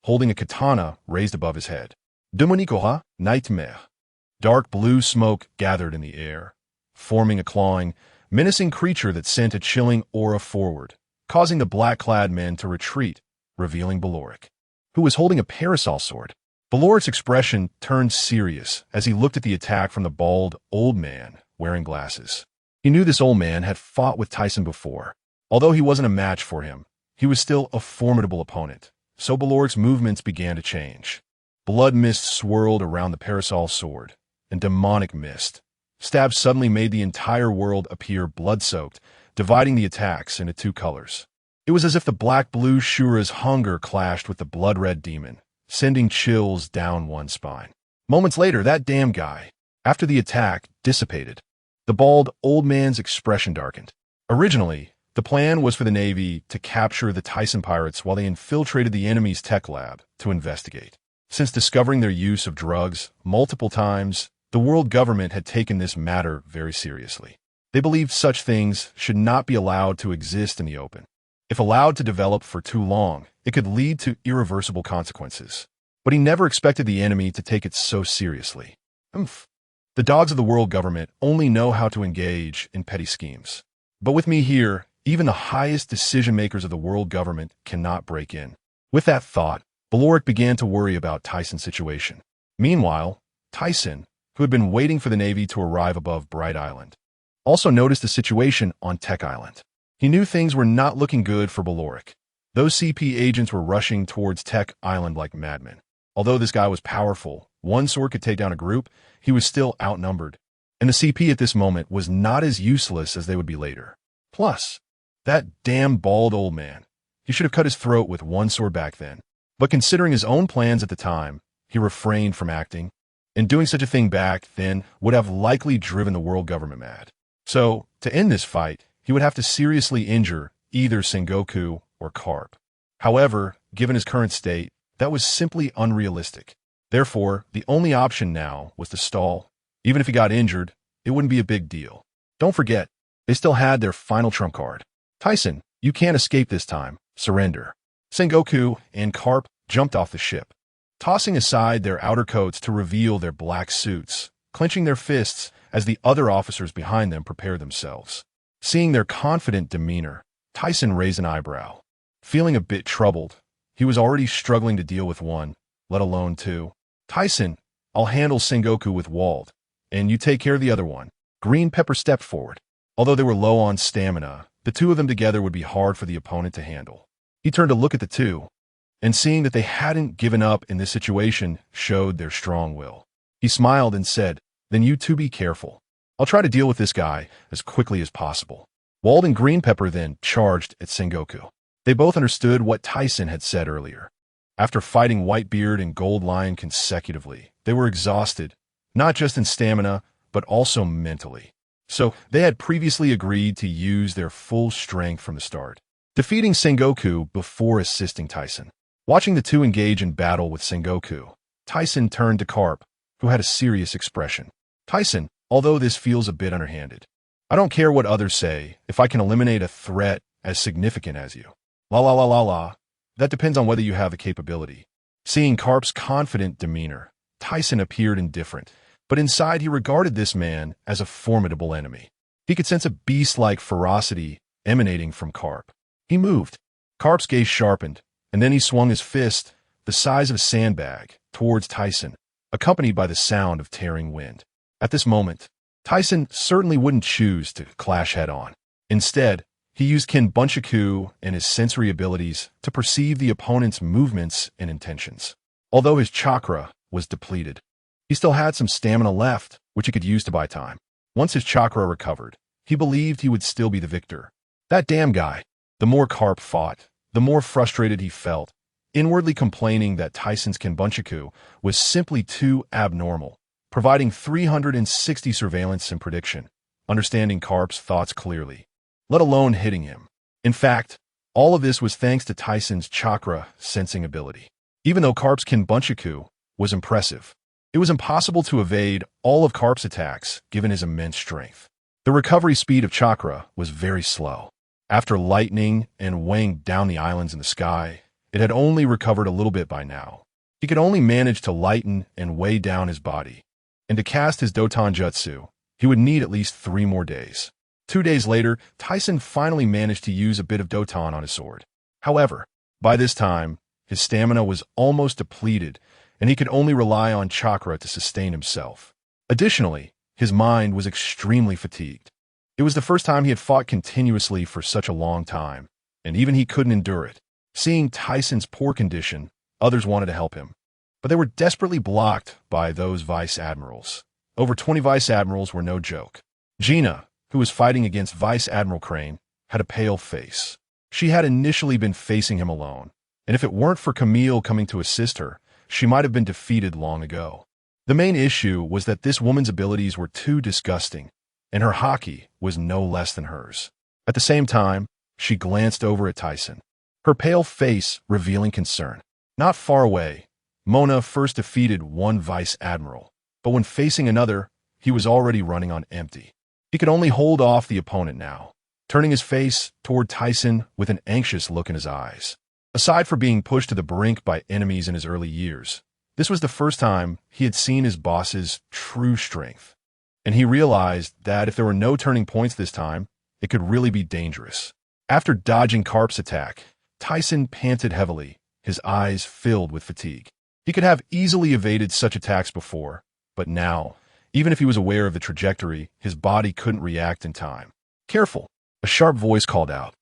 holding a katana raised above his head. Demonikoha, nightmare. Dark blue smoke gathered in the air, forming a clawing, menacing creature that sent a chilling aura forward, causing the black-clad men to retreat, revealing Baloric, who was holding a parasol sword. Baloric's expression turned serious as he looked at the attack from the bald, old man wearing glasses. He knew this old man had fought with Thiesen before. Although he wasn't a match for him, he was still a formidable opponent, so Baloric's movements began to change. Blood mist swirled around the parasol sword, and demonic mist. Stabs suddenly made the entire world appear blood-soaked, dividing the attacks into two colors. It was as if the black-blue Shura's hunger clashed with the blood-red demon, sending chills down one's spine. Moments later, that damn guy, after the attack, dissipated. The bald old man's expression darkened. Originally, the plan was for the Navy to capture the Thiesen pirates while they infiltrated the enemy's tech lab to investigate. Since discovering their use of drugs multiple times, the world government had taken this matter very seriously. They believed such things should not be allowed to exist in the open. If allowed to develop for too long, it could lead to irreversible consequences. But he never expected the enemy to take it so seriously. The dogs of the world government only know how to engage in petty schemes. But with me here, even the highest decision-makers of the world government cannot break in. With that thought, Baloric began to worry about Thiesen's situation. Meanwhile, Thiesen, who had been waiting for the Navy to arrive above Bright Island, also noticed the situation on Tech Island. He knew things were not looking good for Baloric. Those CP agents were rushing towards Tech Island like madmen. Although this guy was powerful, one sword could take down a group, he was still outnumbered. And the CP at this moment was not as useless as they would be later. Plus, that damn bald old man. He should have cut his throat with one sword back then. But considering his own plans at the time, he refrained from acting. And doing such a thing back then would have likely driven the world government mad. So, to end this fight, he would have to seriously injure either Sengoku or Carp. However, given his current state, that was simply unrealistic. Therefore, the only option now was to stall. Even if he got injured, it wouldn't be a big deal. Don't forget, they still had their final trump card. Thiesen, you can't escape this time. Surrender. Sengoku and Carp jumped off the ship, tossing aside their outer coats to reveal their black suits, clenching their fists as the other officers behind them prepared themselves. Seeing their confident demeanor, Thiesen raised an eyebrow. Feeling a bit troubled, he was already struggling to deal with one, let alone two. Thiesen, I'll handle Sengoku with Wald, and you take care of the other one. Green Pepper stepped forward. Although they were low on stamina, the two of them together would be hard for the opponent to handle. He turned to look at the two, and seeing that they hadn't given up in this situation showed their strong will. He smiled and said, then you two be careful. I'll try to deal with this guy as quickly as possible. Wald and Green Pepper then charged at Sengoku. They both understood what Thiesen had said earlier. After fighting Whitebeard and Gold Lion consecutively, they were exhausted, not just in stamina, but also mentally. So they had previously agreed to use their full strength from the start, defeating Sengoku before assisting Thiesen. Watching the two engage in battle with Sengoku, Thiesen turned to Carp, who had a serious expression. Thiesen, although this feels a bit underhanded, I don't care what others say if I can eliminate a threat as significant as you. La la la la la. That depends on whether you have the capability. Seeing Carp's confident demeanor, Thiesen appeared indifferent, but inside he regarded this man as a formidable enemy. He could sense a beast-like ferocity emanating from Carp. He moved. Carp's gaze sharpened, and then he swung his fist, the size of a sandbag, towards Thiesen, accompanied by the sound of tearing wind. At this moment, Thiesen certainly wouldn't choose to clash head-on. Instead, he used Kinbunchaku and his sensory abilities to perceive the opponent's movements and intentions. Although his chakra was depleted, he still had some stamina left, which he could use to buy time. Once his chakra recovered, he believed he would still be the victor. That damn guy. The more Carp fought, the more frustrated he felt, inwardly complaining that Thiesen's Kinbunchaku was simply too abnormal, providing 360 surveillance and prediction, understanding Carp's thoughts clearly, let alone hitting him. In fact, all of this was thanks to Thiesen's chakra sensing ability. Even though Carp's Kinbunchaku was impressive, it was impossible to evade all of Carp's attacks given his immense strength. The recovery speed of chakra was very slow. After lightning and weighing down the islands in the sky, it had only recovered a little bit by now. He could only manage to lighten and weigh down his body, and to cast his Doton Jutsu, he would need at least 3 more days. 2 days later, Thiesen finally managed to use a bit of Doton on his sword. However, by this time, his stamina was almost depleted, and he could only rely on chakra to sustain himself. Additionally, his mind was extremely fatigued. It was the first time he had fought continuously for such a long time, and even he couldn't endure it. Seeing Tiesen's poor condition, others wanted to help him, but they were desperately blocked by those vice admirals. Over 20 vice admirals were no joke. Gina, who was fighting against Vice Admiral Crane, had a pale face. She had initially been facing him alone, and if it weren't for Camille coming to assist her, she might have been defeated long ago. The main issue was that this woman's abilities were too disgusting, and her haki was no less than hers. At the same time, she glanced over at Thiesen, her pale face revealing concern. Not far away, Mona first defeated one vice admiral, but when facing another, he was already running on empty. He could only hold off the opponent now, turning his face toward Thiesen with an anxious look in his eyes. Aside from being pushed to the brink by enemies in his early years, this was the first time he had seen his boss's true strength, and he realized that if there were no turning points this time, it could really be dangerous. After dodging Karp's attack, Thiesen panted heavily, his eyes filled with fatigue. He could have easily evaded such attacks before, but now, even if he was aware of the trajectory, his body couldn't react in time. "Careful," a sharp voice called out.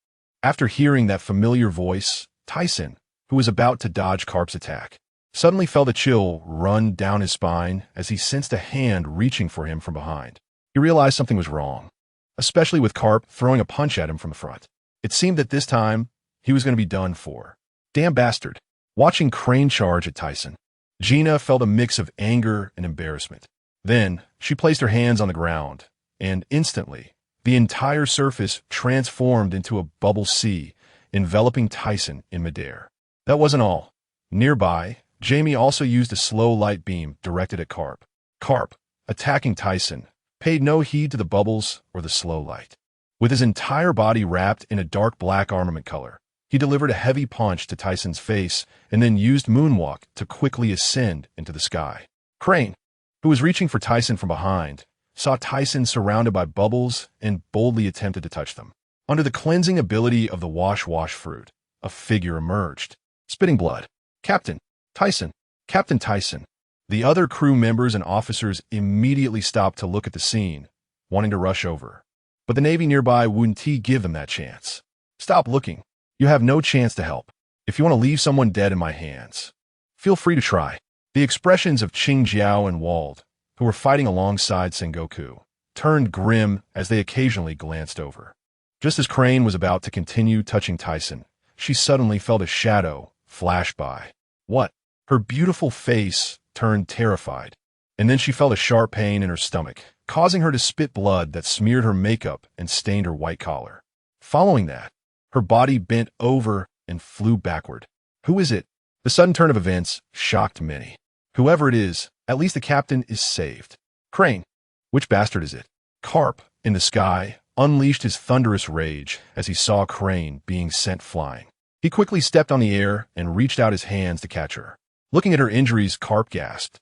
After hearing that familiar voice, Thiesen, who was about to dodge Karp's attack, suddenly felt a chill run down his spine as he sensed a hand reaching for him from behind. He realized something was wrong, especially with Karp throwing a punch at him from the front. It seemed that this time, he was going to be done for. Damn bastard. Watching Crane charge at Thiesen, Gina felt a mix of anger and embarrassment. Then, she placed her hands on the ground, and instantly, the entire surface transformed into a bubble sea, enveloping Thiesen in midair. That wasn't all. Nearby, Jamie also used a slow light beam directed at Karp. Karp, attacking Thiesen, paid no heed to the bubbles or the slow light. With his entire body wrapped in a dark black armament color, he delivered a heavy punch to Tyson's face and then used Moonwalk to quickly ascend into the sky. Crane, who was reaching for Thiesen from behind, saw Thiesen surrounded by bubbles and boldly attempted to touch them. Under the cleansing ability of the Wash fruit, a figure emerged, spitting blood. Captain Thiesen, Captain Thiesen. The other crew members and officers immediately stopped to look at the scene, wanting to rush over. But the Navy nearby wouldn't give them that chance. Stop looking. You have no chance to help. If you want to leave someone dead in my hands, feel free to try. The expressions of Qing Jiao and Wald, who were fighting alongside Sengoku, turned grim as they occasionally glanced over. Just as Crane was about to continue touching Thiesen, she suddenly felt a shadow flash by. What? Her beautiful face turned terrified, and then she felt a sharp pain in her stomach, causing her to spit blood that smeared her makeup and stained her white collar. Following that, her body bent over and flew backward. Who is it? The sudden turn of events shocked many. Whoever it is, at least the captain is saved. Crane. Which bastard is it? Karp, in the sky, unleashed his thunderous rage as he saw Crane being sent flying. He quickly stepped on the air and reached out his hands to catch her. Looking at her injuries, Karp gasped.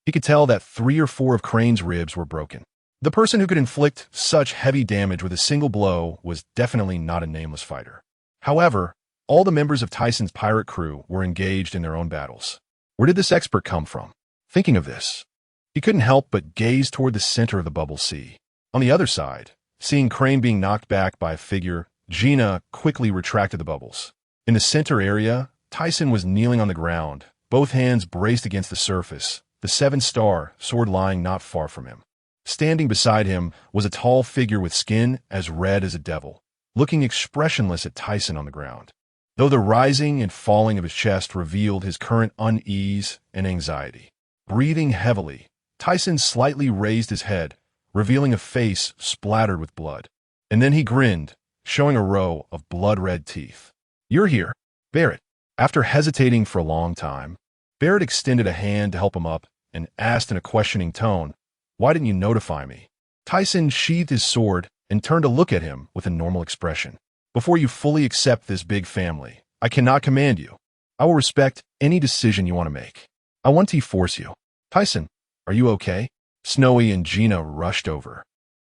He could tell that 3 or 4 of Crane's ribs were broken. The person who could inflict such heavy damage with a single blow was definitely not a nameless fighter. However, all the members of Tyson's pirate crew were engaged in their own battles. Where did this expert come from? Thinking of this, he couldn't help but gaze toward the center of the bubble sea. On the other side, seeing Crane being knocked back by a figure, Gina quickly retracted the bubbles. In the center area, Thiesen was kneeling on the ground, both hands braced against the surface, the 7-star sword lying not far from him. Standing beside him was a tall figure with skin as red as a devil, looking expressionless at Thiesen on the ground. Though the rising and falling of his chest revealed his current unease and anxiety. Breathing heavily, Thiesen slightly raised his head, revealing a face splattered with blood. And then he grinned, showing a row of blood-red teeth. "You're here, Barrett." After hesitating for a long time, Barrett extended a hand to help him up and asked in a questioning tone, "Why didn't you notify me?" Thiesen sheathed his sword and turned to look at him with a normal expression. "Before you fully accept this big family, I cannot command you. I will respect any decision you want to make. I want to force you." "Thiesen, are you okay?" Snowy and Gina rushed over,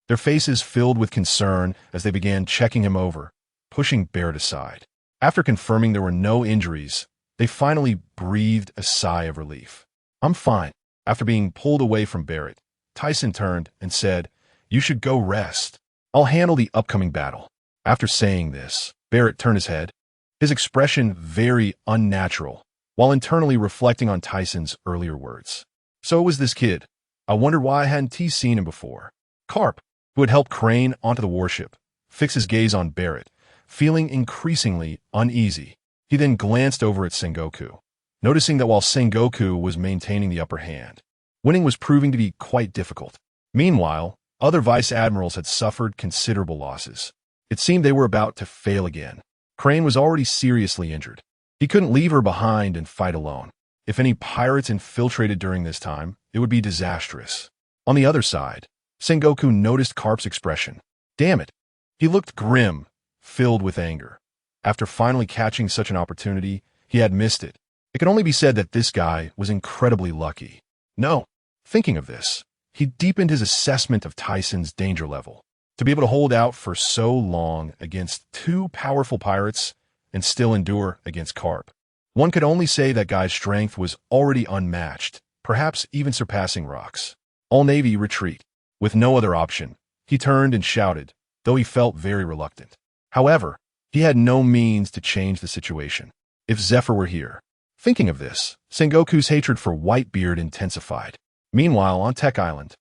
their faces filled with concern as they began checking him over, pushing Barrett aside. After confirming there were no injuries, they finally breathed a sigh of relief. I'm fine. After being pulled away from Barrett, Thiesen turned and said, "You should go rest. I'll handle the upcoming battle." After saying this, Barrett turned his head, his expression very unnatural, while internally reflecting on Tyson's earlier words. So it was this kid. I wondered why I hadn't seen him before. Carp, who had helped Crane onto the warship, fixed his gaze on Barrett, feeling increasingly uneasy. He then glanced over at Sengoku, noticing that while Sengoku was maintaining the upper hand, winning was proving to be quite difficult. Meanwhile, other vice admirals had suffered considerable losses. It seemed they were about to fail again. Crane was already seriously injured. He couldn't leave her behind and fight alone. If any pirates infiltrated during this time, it would be disastrous. On the other side, Sengoku noticed Carp's expression. Damn it! He looked grim, filled with anger. After finally catching such an opportunity, he had missed it. It can only be said that this guy was incredibly lucky. No, thinking of this, he deepened his assessment of Tyson's danger level. To be able to hold out for so long against two powerful pirates and still endure against Carp. One could only say that guy's strength was already unmatched, perhaps even surpassing Rock's. All Navy retreat. With no other option, he turned and shouted, though he felt very reluctant. However, he had no means to change the situation. If Zephyr were here. Thinking of this, Sengoku's hatred for Whitebeard intensified. Meanwhile, on Tech Island,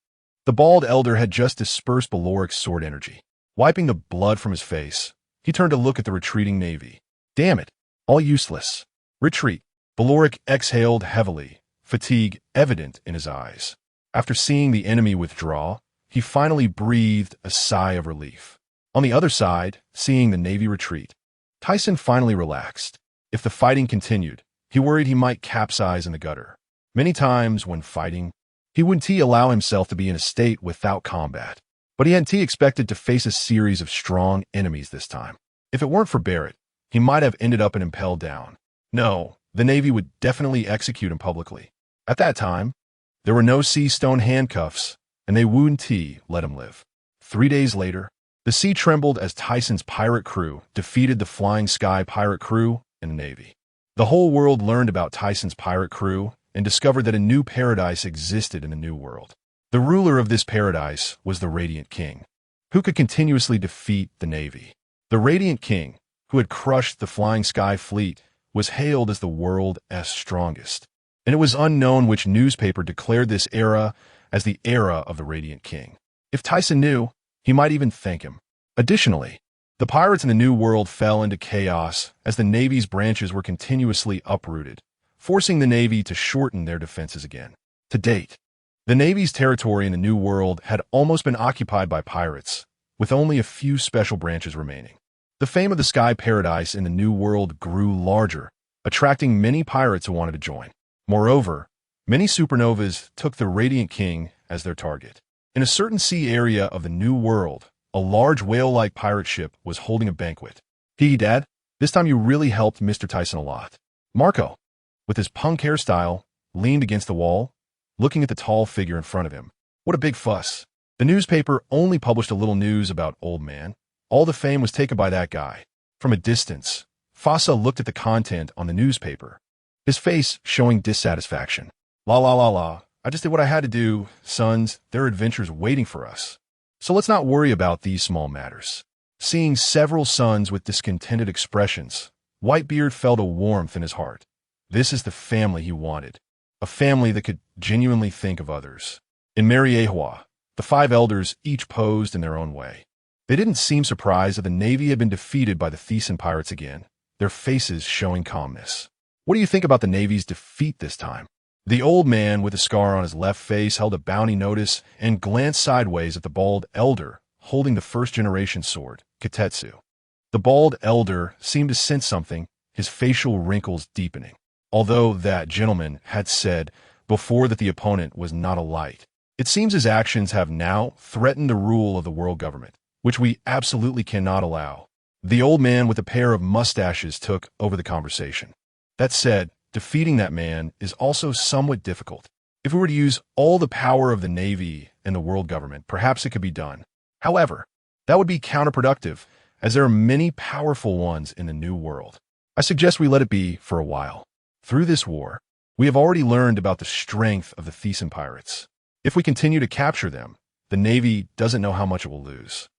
the bald elder had just dispersed Beloric's sword energy. Wiping the blood from his face, he turned to look at the retreating Navy. Damn it, all useless. Retreat. Beloric exhaled heavily, fatigue evident in his eyes. After seeing the enemy withdraw, he finally breathed a sigh of relief. On the other side, seeing the Navy retreat, Tyson finally relaxed. If the fighting continued, he worried he might capsize in the gutter. Many times when fighting, he wouldn't allow himself to be in a state without combat. But he hadn't expected to face a series of strong enemies this time. If it weren't for Barrett, he might have ended up and impelled down. No, the Navy would definitely execute him publicly. At that time, there were no sea stone handcuffs, and they wouldn't let him live. 3 days later, the sea trembled as Tyson's pirate crew defeated the Flying Sky pirate crew and the Navy. The whole world learned about Tyson's pirate crew and discovered that a new paradise existed in the New World. The ruler of this paradise was the Radiant King, who could continuously defeat the Navy. The Radiant King, who had crushed the Flying Sky fleet, was hailed as the world's strongest, and it was unknown which newspaper declared this era as the era of the Radiant King. If Tyson knew, he might even thank him. Additionally, the pirates in the New World fell into chaos as the Navy's branches were continuously uprooted, forcing the Navy to shorten their defenses again. To date, the Navy's territory in the New World had almost been occupied by pirates, with only a few special branches remaining. The fame of the Sky Paradise in the New World grew larger, attracting many pirates who wanted to join. Moreover, many supernovas took the Radiant King as their target. In a certain sea area of the New World, a large whale-like pirate ship was holding a banquet. Dad, this time you really helped Mr. Tyson a lot. Marco, with his punk hairstyle, leaned against the wall, looking at the tall figure in front of him. What a big fuss. The newspaper only published a little news about Old Man. All the fame was taken by that guy. From a distance, Fasa looked at the content on the newspaper, his face showing dissatisfaction. La la la la, I just did what I had to do. Sons, there are adventures waiting for us. So let's not worry about these small matters. Seeing several sons with discontented expressions, Whitebeard felt a warmth in his heart. This is the family he wanted. A family that could genuinely think of others. In Mariehua, the 5 elders each posed in their own way. They didn't seem surprised that the Navy had been defeated by the Thiesen pirates again, their faces showing calmness. What do you think about the Navy's defeat this time? The old man with a scar on his left face held a bounty notice and glanced sideways at the bald elder holding the first-generation sword, Kitetsu. The bald elder seemed to sense something, his facial wrinkles deepening. Although that gentleman had said before that the opponent was not a light, it seems his actions have now threatened the rule of the world government, which we absolutely cannot allow. The old man with a pair of mustaches took over the conversation. That said, defeating that man is also somewhat difficult. If we were to use all the power of the Navy and the world government, perhaps it could be done. However, that would be counterproductive, as there are many powerful ones in the New World. I suggest we let it be for a while. Through this war, We have already learned about the strength of the Thiesen pirates. If we continue to capture them, the Navy doesn't know how much it will lose.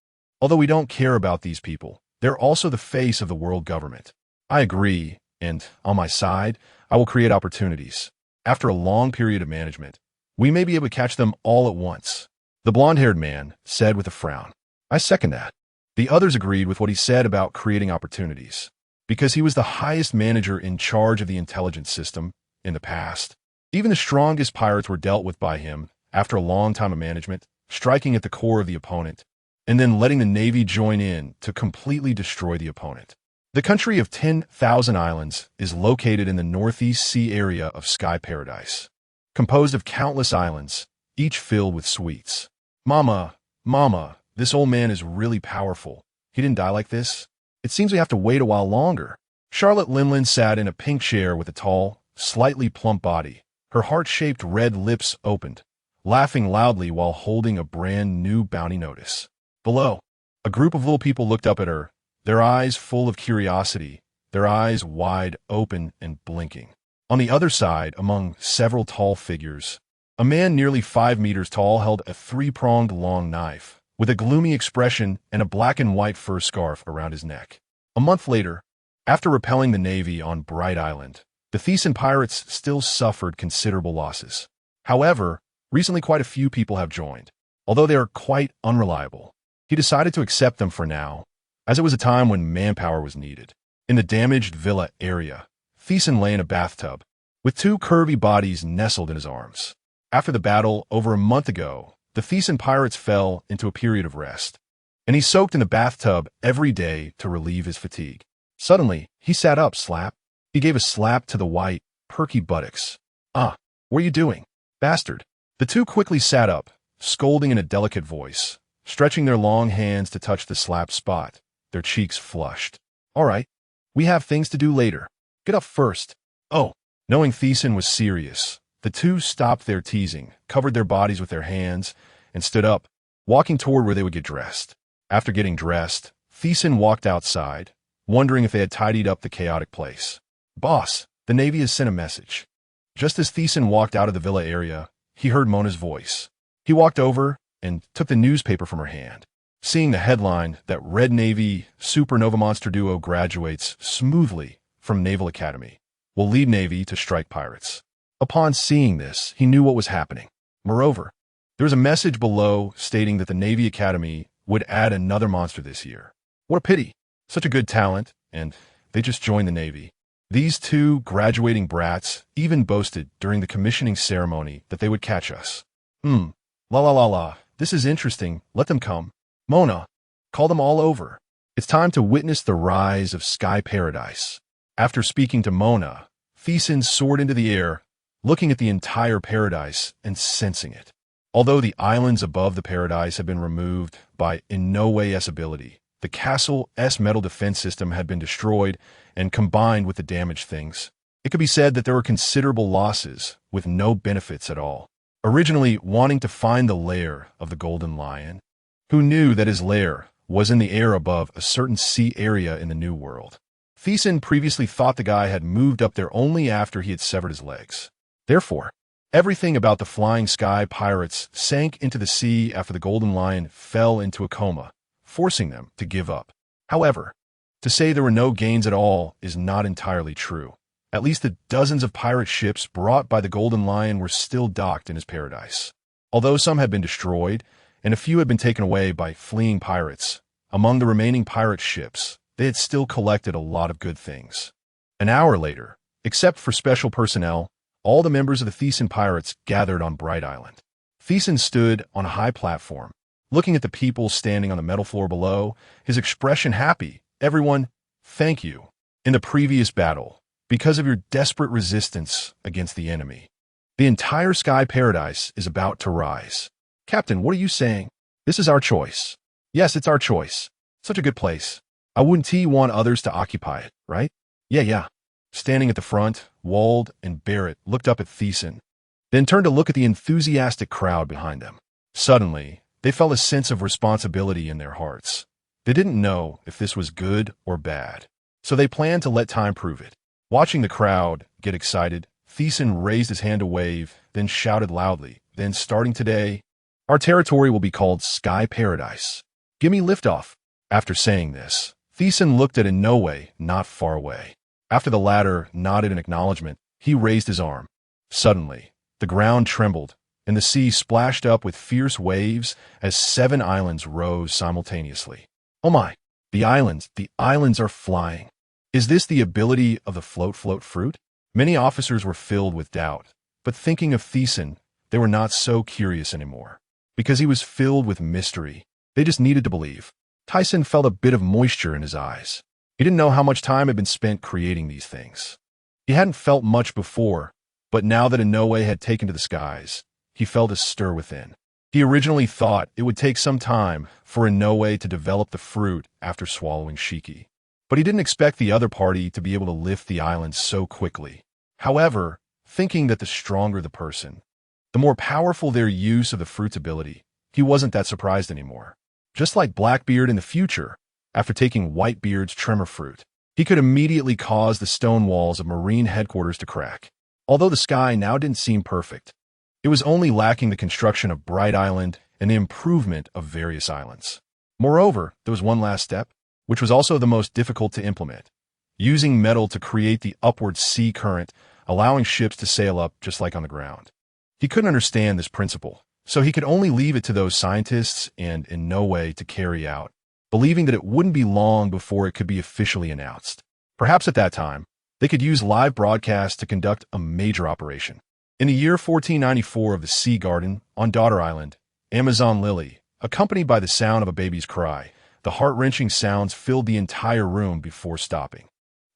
Although we don't care about these people, they're also the face of the world government. I agree, and on my side, I will create opportunities. After a long period of management, we may be able to catch them all at once. The blonde-haired man said with a frown. I second that. The others agreed with what he said about creating opportunities, because he was the highest manager in charge of the intelligence system in the past. Even the strongest pirates were dealt with by him after a long time of management, striking at the core of the opponent, and then letting the Navy join in to completely destroy the opponent. The country of 10,000 islands is located in the Northeast Sea area of Sky Paradise, composed of countless islands, each filled with sweets. Mama, this old man is really powerful. He didn't die like this? It seems we have to wait a while longer. Charlotte Linlin sat in a pink chair with a tall, slightly plump body, her heart-shaped red lips opened, laughing loudly while holding a brand new bounty notice. Below, a group of little people looked up at her, their eyes full of curiosity, their eyes wide open and blinking. On the other side, among several tall figures, a man nearly 5 meters tall held a 3-pronged long knife, with a gloomy expression and a black and white fur scarf around his neck. A month later, after repelling the Navy on Bright Island, the Thiesen pirates still suffered considerable losses. However, recently quite a few people have joined, although they are quite unreliable. He decided to accept them for now, as it was a time when manpower was needed. In the damaged villa area, Thiesen lay in a bathtub, with 2 curvy bodies nestled in his arms. After the battle over a month ago, the Thiesen pirates fell into a period of rest, and he soaked in the bathtub every day to relieve his fatigue. Suddenly, he sat up, slap. He gave a slap to the white, perky buttocks. What are you doing, bastard? The 2 quickly sat up, scolding in a delicate voice, stretching their long hands to touch the slapped spot, their cheeks flushed. All right, we have things to do later. Get up first. Oh, knowing Thiesen was serious, the 2 stopped their teasing, covered their bodies with their hands, and stood up, walking toward where they would get dressed. After getting dressed, Thiesen walked outside, wondering if they had tidied up the chaotic place. Boss, the Navy has sent a message. Just as Thiesen walked out of the villa area, he heard Mona's voice. He walked over and took the newspaper from her hand. Seeing the headline that Red Navy Supernova Monster Duo graduates smoothly from Naval Academy, will lead Navy to strike pirates. Upon seeing this, he knew what was happening. Moreover, there was a message below stating that the Navy Academy would add another monster this year. What a pity. Such a good talent, and they just joined the Navy. These 2 graduating brats even boasted during the commissioning ceremony that they would catch us. La. This is interesting. Let them come. Mona, call them all over. It's time to witness the rise of Sky Paradise. After speaking to Mona, Thiesen soared into the air, looking at the entire paradise and sensing it. Although the islands above the paradise had been removed by in no way ability, the castle's metal defense system had been destroyed and combined with the damaged things. It could be said that there were considerable losses with no benefits at all. Originally wanting to find the lair of the Golden Lion, who knew that his lair was in the air above a certain sea area in the New World. Thiesen previously thought the guy had moved up there only after he had severed his legs. Therefore, everything about the Flying Sky pirates sank into the sea after the Golden Lion fell into a coma, forcing them to give up. However, to say there were no gains at all is not entirely true. At least the dozens of pirate ships brought by the Golden Lion were still docked in his paradise. Although some had been destroyed, and a few had been taken away by fleeing pirates, among the remaining pirate ships, they had still collected a lot of good things. An hour later, except for special personnel, all the members of the Thiesen pirates gathered on Bright Island. Thiesen stood on a high platform, looking at the people standing on the metal floor below, his expression happy. Everyone, thank you. In the previous battle, because of your desperate resistance against the enemy, the entire Sky Paradise is about to rise. Captain, what are you saying? This is our choice. Yes, it's our choice. Such a good place. I wouldn't want others to occupy it, right? Yeah. Standing at the front, Wald and Barrett looked up at Thiesen, then turned to look at the enthusiastic crowd behind them. Suddenly, they felt a sense of responsibility in their hearts. They didn't know if this was good or bad, so they planned to let time prove it. Watching the crowd get excited, Thiesen raised his hand to wave, then shouted loudly, "Then starting today, our territory will be called Sky Paradise. Give me liftoff." After saying this, Thiesen looked at Inoue not far away. After the latter nodded in acknowledgement, he raised his arm. Suddenly, the ground trembled, and the sea splashed up with fierce waves as 7 islands rose simultaneously. Oh my! The islands are flying. Is this the ability of the float fruit? Many officers were filled with doubt, but thinking of Thiesen, they were not so curious anymore. Because he was filled with mystery, they just needed to believe. Tisen felt a bit of moisture in his eyes. He didn't know how much time had been spent creating these things. He hadn't felt much before, but now that Inoue had taken to the skies, he felt a stir within. He originally thought it would take some time for Inoue to develop the fruit after swallowing Shiki. But he didn't expect the other party to be able to lift the island so quickly. However, thinking that the stronger the person, the more powerful their use of the fruit's ability, he wasn't that surprised anymore. Just like Blackbeard in the future, after taking Whitebeard's tremor fruit, he could immediately cause the stone walls of Marine headquarters to crack. Although the sky now didn't seem perfect, it was only lacking the construction of Bright Island and the improvement of various islands. Moreover, there was one last step, which was also the most difficult to implement, using metal to create the upward sea current, allowing ships to sail up just like on the ground. He couldn't understand this principle, so he could only leave it to those scientists and Inoue to carry out, believing that it wouldn't be long before it could be officially announced. Perhaps at that time, they could use live broadcasts to conduct a major operation. In the year 1494 of the Sea Garden, on Daughter Island, Amazon Lily, accompanied by the sound of a baby's cry, the heart-wrenching sounds filled the entire room before stopping.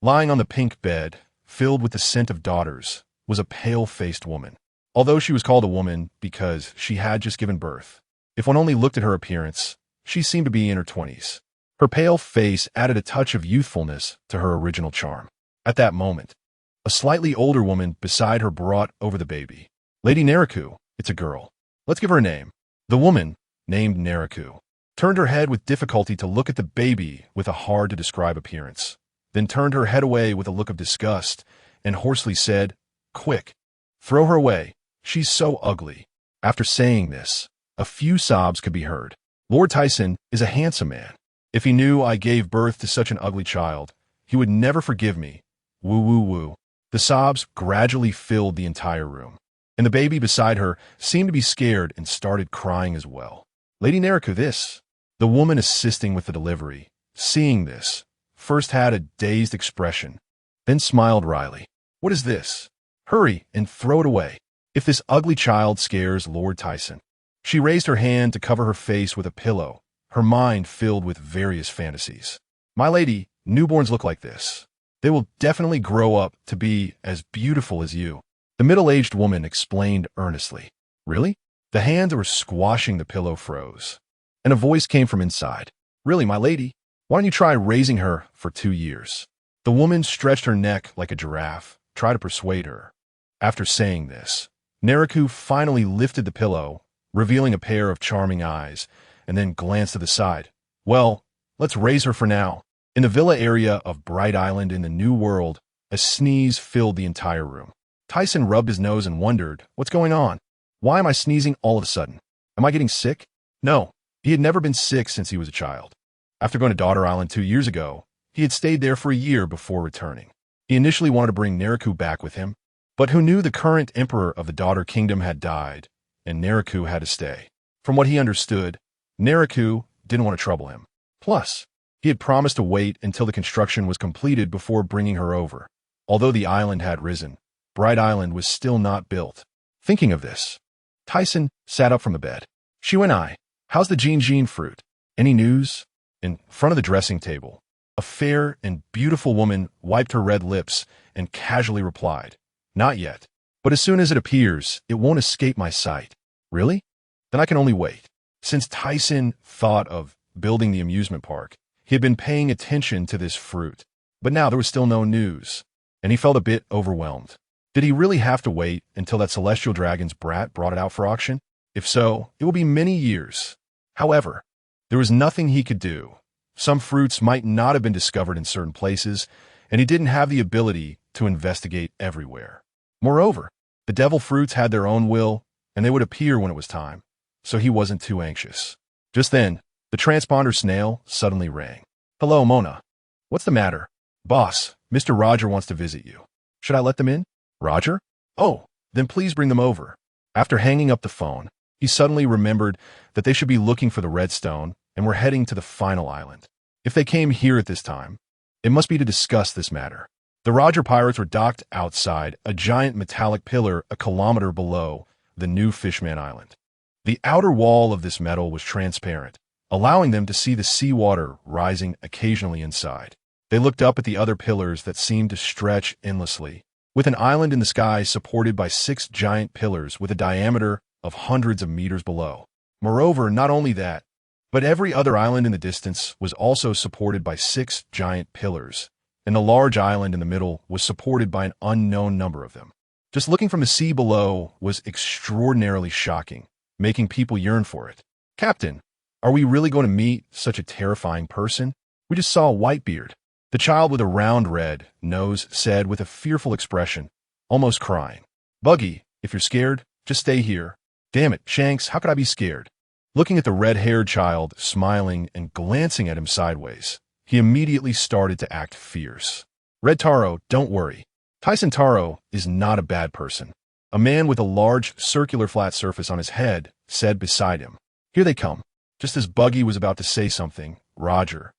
Lying on the pink bed, filled with the scent of daughters, was a pale-faced woman. Although she was called a woman because she had just given birth, if one only looked at her appearance, she seemed to be in her 20s. Her pale face added a touch of youthfulness to her original charm. At that moment, a slightly older woman beside her brought over the baby. "Lady Naraku, it's a girl. Let's give her a name." The woman, named Naraku, turned her head with difficulty to look at the baby with a hard-to-describe appearance, then turned her head away with a look of disgust and hoarsely said, "Quick, throw her away. She's so ugly." After saying this, a few sobs could be heard. "Lord Tisen is a handsome man. If he knew I gave birth to such an ugly child, he would never forgive me. Woo woo woo." The sobs gradually filled the entire room, and the baby beside her seemed to be scared and started crying as well. "Lady Naraku, this." The woman assisting with the delivery, seeing this, first had a dazed expression, then smiled wryly. "What is this? Hurry and throw it away, if this ugly child scares Lord Tisen." She raised her hand to cover her face with a pillow, her mind filled with various fantasies. "My lady, newborns look like this. They will definitely grow up to be as beautiful as you," the middle-aged woman explained earnestly. "Really?" The hands that were squashing the pillow froze, and a voice came from inside. "Really, my lady? Why don't you try raising her for 2 years?" The woman stretched her neck like a giraffe, tried to persuade her. After saying this, Naraku finally lifted the pillow, revealing a pair of charming eyes, and then glanced to the side. "Well, let's raise her for now." In the villa area of Bright Island in the New World, a sneeze filled the entire room. Tisen rubbed his nose and wondered, "What's going on? Why am I sneezing all of a sudden? Am I getting sick?" No, he had never been sick since he was a child. After going to Daughter Island 2 years ago, he had stayed there for a year before returning. He initially wanted to bring Naraku back with him, but who knew the current emperor of the Daughter Kingdom had died, and Naraku had to stay. From what he understood, Naraku didn't want to trouble him. Plus, he had promised to wait until the construction was completed before bringing her over. Although the island had risen, Bright Island was still not built. Thinking of this, Tisen sat up from the bed. "Shuenai, how's the Jean fruit? Any news?" In front of the dressing table, a fair and beautiful woman wiped her red lips and casually replied, "Not yet, but as soon as it appears, it won't escape my sight." "Really? Then I can only wait." Since Tisen thought of building the amusement park, he had been paying attention to this fruit, but now there was still no news, and he felt a bit overwhelmed. Did he really have to wait until that celestial dragon's brat brought it out for auction? If so, it will be many years. However, there was nothing he could do. Some fruits might not have been discovered in certain places, and he didn't have the ability to investigate everywhere. Moreover, the devil fruits had their own will, and they would appear when it was time, so he wasn't too anxious. Just then, the transponder snail suddenly rang. "Hello, Mona. What's the matter?" "Boss, Mr. Roger wants to visit you." "Should I let them in?" "Roger? Oh, then please bring them over." After hanging up the phone, he suddenly remembered that they should be looking for the redstone and were heading to the final island. If they came here at this time, it must be to discuss this matter. The Roger pirates were docked outside a giant metallic pillar a kilometer below the new Fishman Island. The outer wall of this metal was transparent, allowing them to see the seawater rising occasionally inside. They looked up at the other pillars that seemed to stretch endlessly, with an island in the sky supported by 6 giant pillars with a diameter of hundreds of meters below. Moreover, not only that, but every other island in the distance was also supported by 6 giant pillars, and the large island in the middle was supported by an unknown number of them. Just looking from the sea below was extraordinarily shocking, making people yearn for it. "Captain, are we really going to meet such a terrifying person? We just saw a Whitebeard." The child with a round red nose said with a fearful expression, almost crying. "Buggy, if you're scared, just stay here." "Damn it, Shanks, how could I be scared?" Looking at the red-haired child, smiling and glancing at him sideways, he immediately started to act fierce. "Red Taro, don't worry. Thiesen Taro is not a bad person." A man with a large circular flat surface on his head said beside him. "Here they come." Just as Buggy was about to say something, Roger,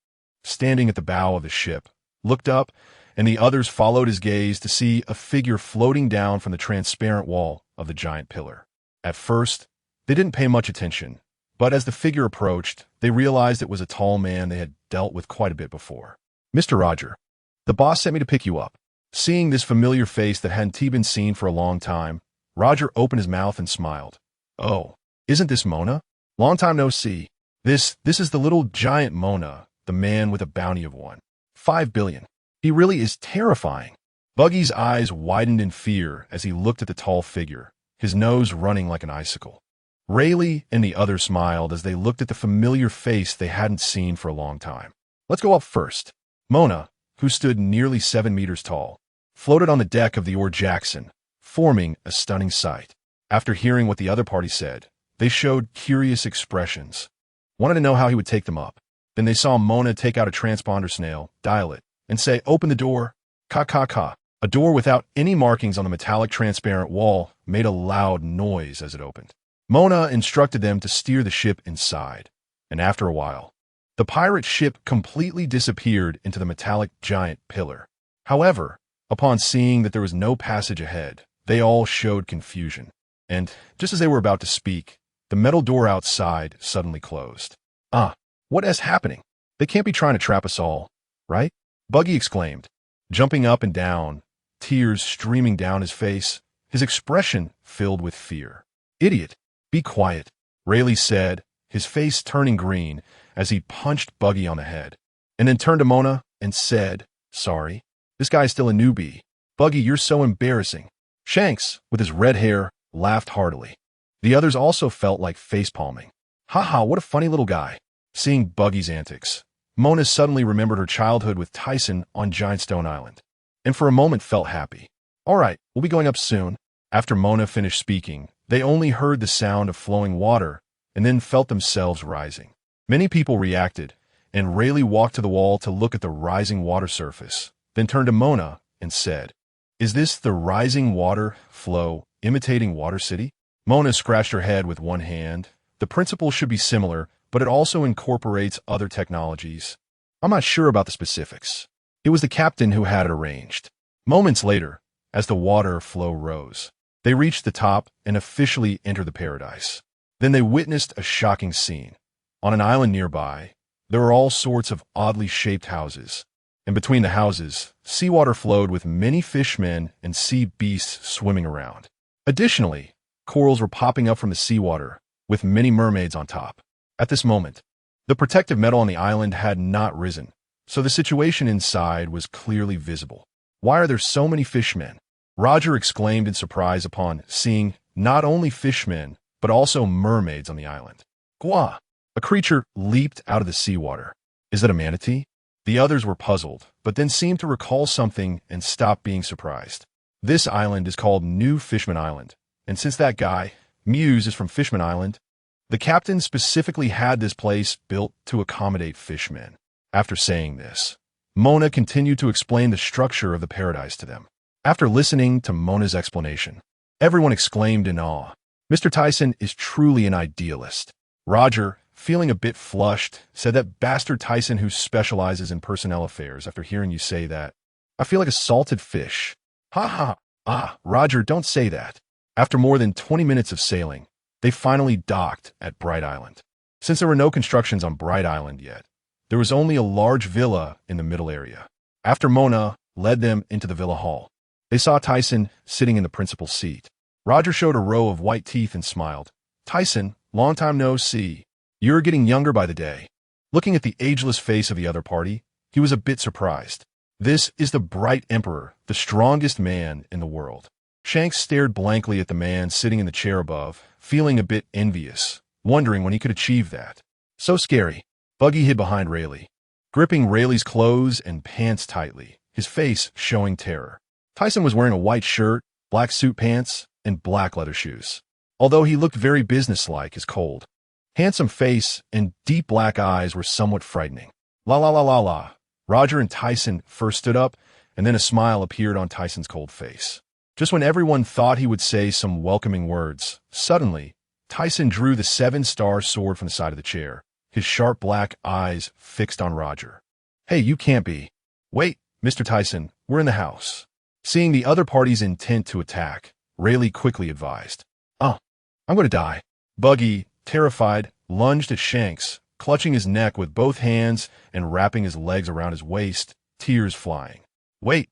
standing at the bow of the ship, looked up, and the others followed his gaze to see a figure floating down from the transparent wall of the giant pillar. At first, they didn't pay much attention, but as the figure approached, they realized it was a tall man they had dealt with quite a bit before. "Mr. Roger, the boss sent me to pick you up." Seeing this familiar face that hadn't been seen for a long time, Roger opened his mouth and smiled. "Oh, isn't this Mona? Long time no see. This is the little giant Mona, the man with a bounty of 1.5 billion. He really is terrifying." Buggy's eyes widened in fear as he looked at the tall figure, his nose running like an icicle. Rayleigh and the others smiled as they looked at the familiar face they hadn't seen for a long time. "Let's go up first." Mona, who stood nearly 7 meters tall, floated on the deck of the Aurs Jackson, forming a stunning sight. After hearing what the other party said, they showed curious expressions, wanted to know how he would take them up. Then they saw Mona take out a transponder snail, dial it, and say, "Open the door." Ka. A door without any markings on the metallic transparent wall made a loud noise as it opened. Mona instructed them to steer the ship inside, and after a while, the pirate ship completely disappeared into the metallic giant pillar. However, upon seeing that there was no passage ahead, they all showed confusion, and just as they were about to speak, the metal door outside suddenly closed. What is happening? They can't be trying to trap us all, right?" Buggy exclaimed, jumping up and down, tears streaming down his face, his expression filled with fear. "Idiot, be quiet," Rayleigh said, his face turning green as he punched Buggy on the head, and then turned to Mona and said, "Sorry, this guy's still a newbie. Buggy, you're so embarrassing." Shanks, with his red hair, laughed heartily. The others also felt like facepalming. "Haha, what a funny little guy." Seeing Buggy's antics, Mona suddenly remembered her childhood with Thiesen on Giant Stone Island, and for a moment felt happy. "All right, we'll be going up soon." After Mona finished speaking, they only heard the sound of flowing water and then felt themselves rising. Many people reacted, and Rayleigh walked to the wall to look at the rising water surface, then turned to Mona and said, "Is this the rising water flow imitating Water City?" Mona scratched her head with one hand. "The principle should be similar, but it also incorporates other technologies. I'm not sure about the specifics." It was the captain who had it arranged. Moments later, as the water flow rose, they reached the top and officially entered the paradise. Then they witnessed a shocking scene. On an island nearby, there were all sorts of oddly shaped houses, and between the houses, seawater flowed with many fishmen and sea beasts swimming around. Additionally, corals were popping up from the seawater, with many mermaids on top. At this moment, the protective metal on the island had not risen, so the situation inside was clearly visible. "Why are there so many fishmen?" Roger exclaimed in surprise upon seeing not only fishmen, but also mermaids on the island. "Gwa!" A creature leaped out of the seawater. "Is that a manatee?" The others were puzzled, but then seemed to recall something and stopped being surprised. This island is called New Fishman Island, and since that guy, Muse, is from Fishman Island, the captain specifically had this place built to accommodate fishmen. After saying this, Mona continued to explain the structure of the paradise to them. After listening to Mona's explanation, everyone exclaimed in awe. Mr. Tisen is truly an idealist. Roger, feeling a bit flushed, said that Bastard Tisen, who specializes in personnel affairs, after hearing you say that, I feel like a salted fish. Ha ha. Ah, Roger, don't say that. After more than 20 minutes of sailing, they finally docked at Bright Island. Since there were no constructions on Bright Island yet, there was only a large villa in the middle area. After Mona led them into the villa hall, they saw Tyson sitting in the principal seat. Roger showed a row of white teeth and smiled. Tyson, long time no see. You're getting younger by the day. Looking at the ageless face of the other party, he was a bit surprised. This is the Bright Emperor, the strongest man in the world. Shanks stared blankly at the man sitting in the chair above, feeling a bit envious, wondering when he could achieve that. So scary. Buggy hid behind Rayleigh, gripping Rayleigh's clothes and pants tightly, his face showing terror. Tyson was wearing a white shirt, black suit pants, and black leather shoes. Although he looked very businesslike, his cold, handsome face and deep black eyes were somewhat frightening. La la la la la. Roger and Tyson first stood up, and then a smile appeared on Tyson's cold face. Just when everyone thought he would say some welcoming words, suddenly, Tyson drew the 7-star sword from the side of the chair, his sharp black eyes fixed on Roger. Hey, you can't be. Wait, Mr. Tyson, we're in the house. Seeing the other party's intent to attack, Rayleigh quickly advised. Oh, I'm going to die. Buggy, terrified, lunged at Shanks, clutching his neck with both hands and wrapping his legs around his waist, tears flying. Wait,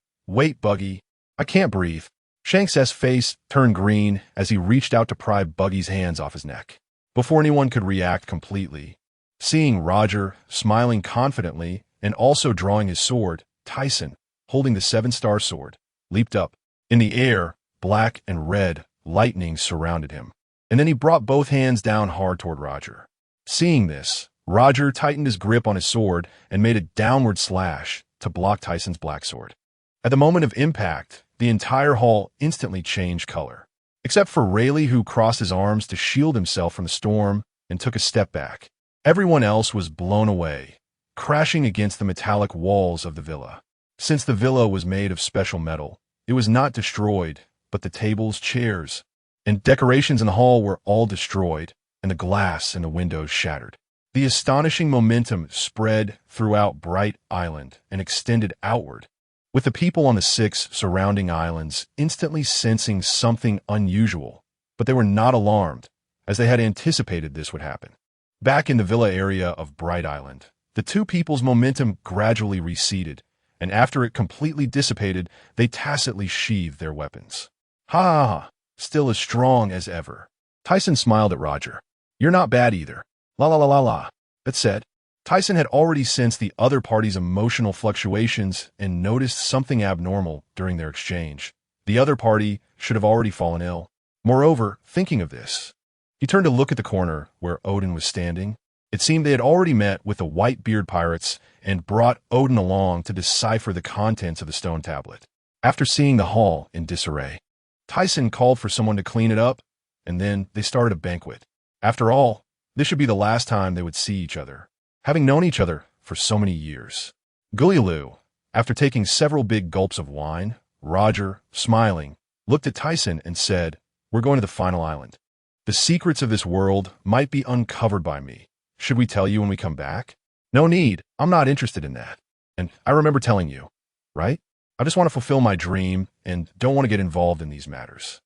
Buggy. I can't breathe. Shanks' face turned green as he reached out to pry Buggy's hands off his neck. Before anyone could react completely, seeing Roger smiling confidently and also drawing his sword, Tyson, holding the 7-star sword, leaped up. In the air, black and red lightning surrounded him, and then he brought both hands down hard toward Roger. Seeing this, Roger tightened his grip on his sword and made a downward slash to block Tyson's black sword. At the moment of impact, the entire hall instantly changed color, except for Rayleigh, who crossed his arms to shield himself from the storm and took a step back. Everyone else was blown away, crashing against the metallic walls of the villa. Since the villa was made of special metal, it was not destroyed, but the tables, chairs, and decorations in the hall were all destroyed, and the glass in the windows shattered. The astonishing momentum spread throughout Bright Island and extended outward, with the people on the 6 surrounding islands instantly sensing something unusual, but they were not alarmed, as they had anticipated this would happen. Back in the villa area of Bright Island, the two people's momentum gradually receded, and after it completely dissipated, they tacitly sheathed their weapons. Ha ha ha, still as strong as ever. Tyson smiled at Roger. You're not bad either. La la la la la. That said, Tyson had already sensed the other party's emotional fluctuations and noticed something abnormal during their exchange. The other party should have already fallen ill. Moreover, thinking of this, he turned to look at the corner where Odin was standing. It seemed they had already met with the White-Beard pirates and brought Odin along to decipher the contents of the stone tablet. After seeing the hall in disarray, Tyson called for someone to clean it up, and then they started a banquet. After all, this should be the last time they would see each other, having known each other for so many years. Gulielu, after taking several big gulps of wine, Roger, smiling, looked at Tyson and said, We're going to the final island. The secrets of this world might be uncovered by me. Should we tell you when we come back? No need. I'm not interested in that. And I remember telling you, right? I just want to fulfill my dream and don't want to get involved in these matters.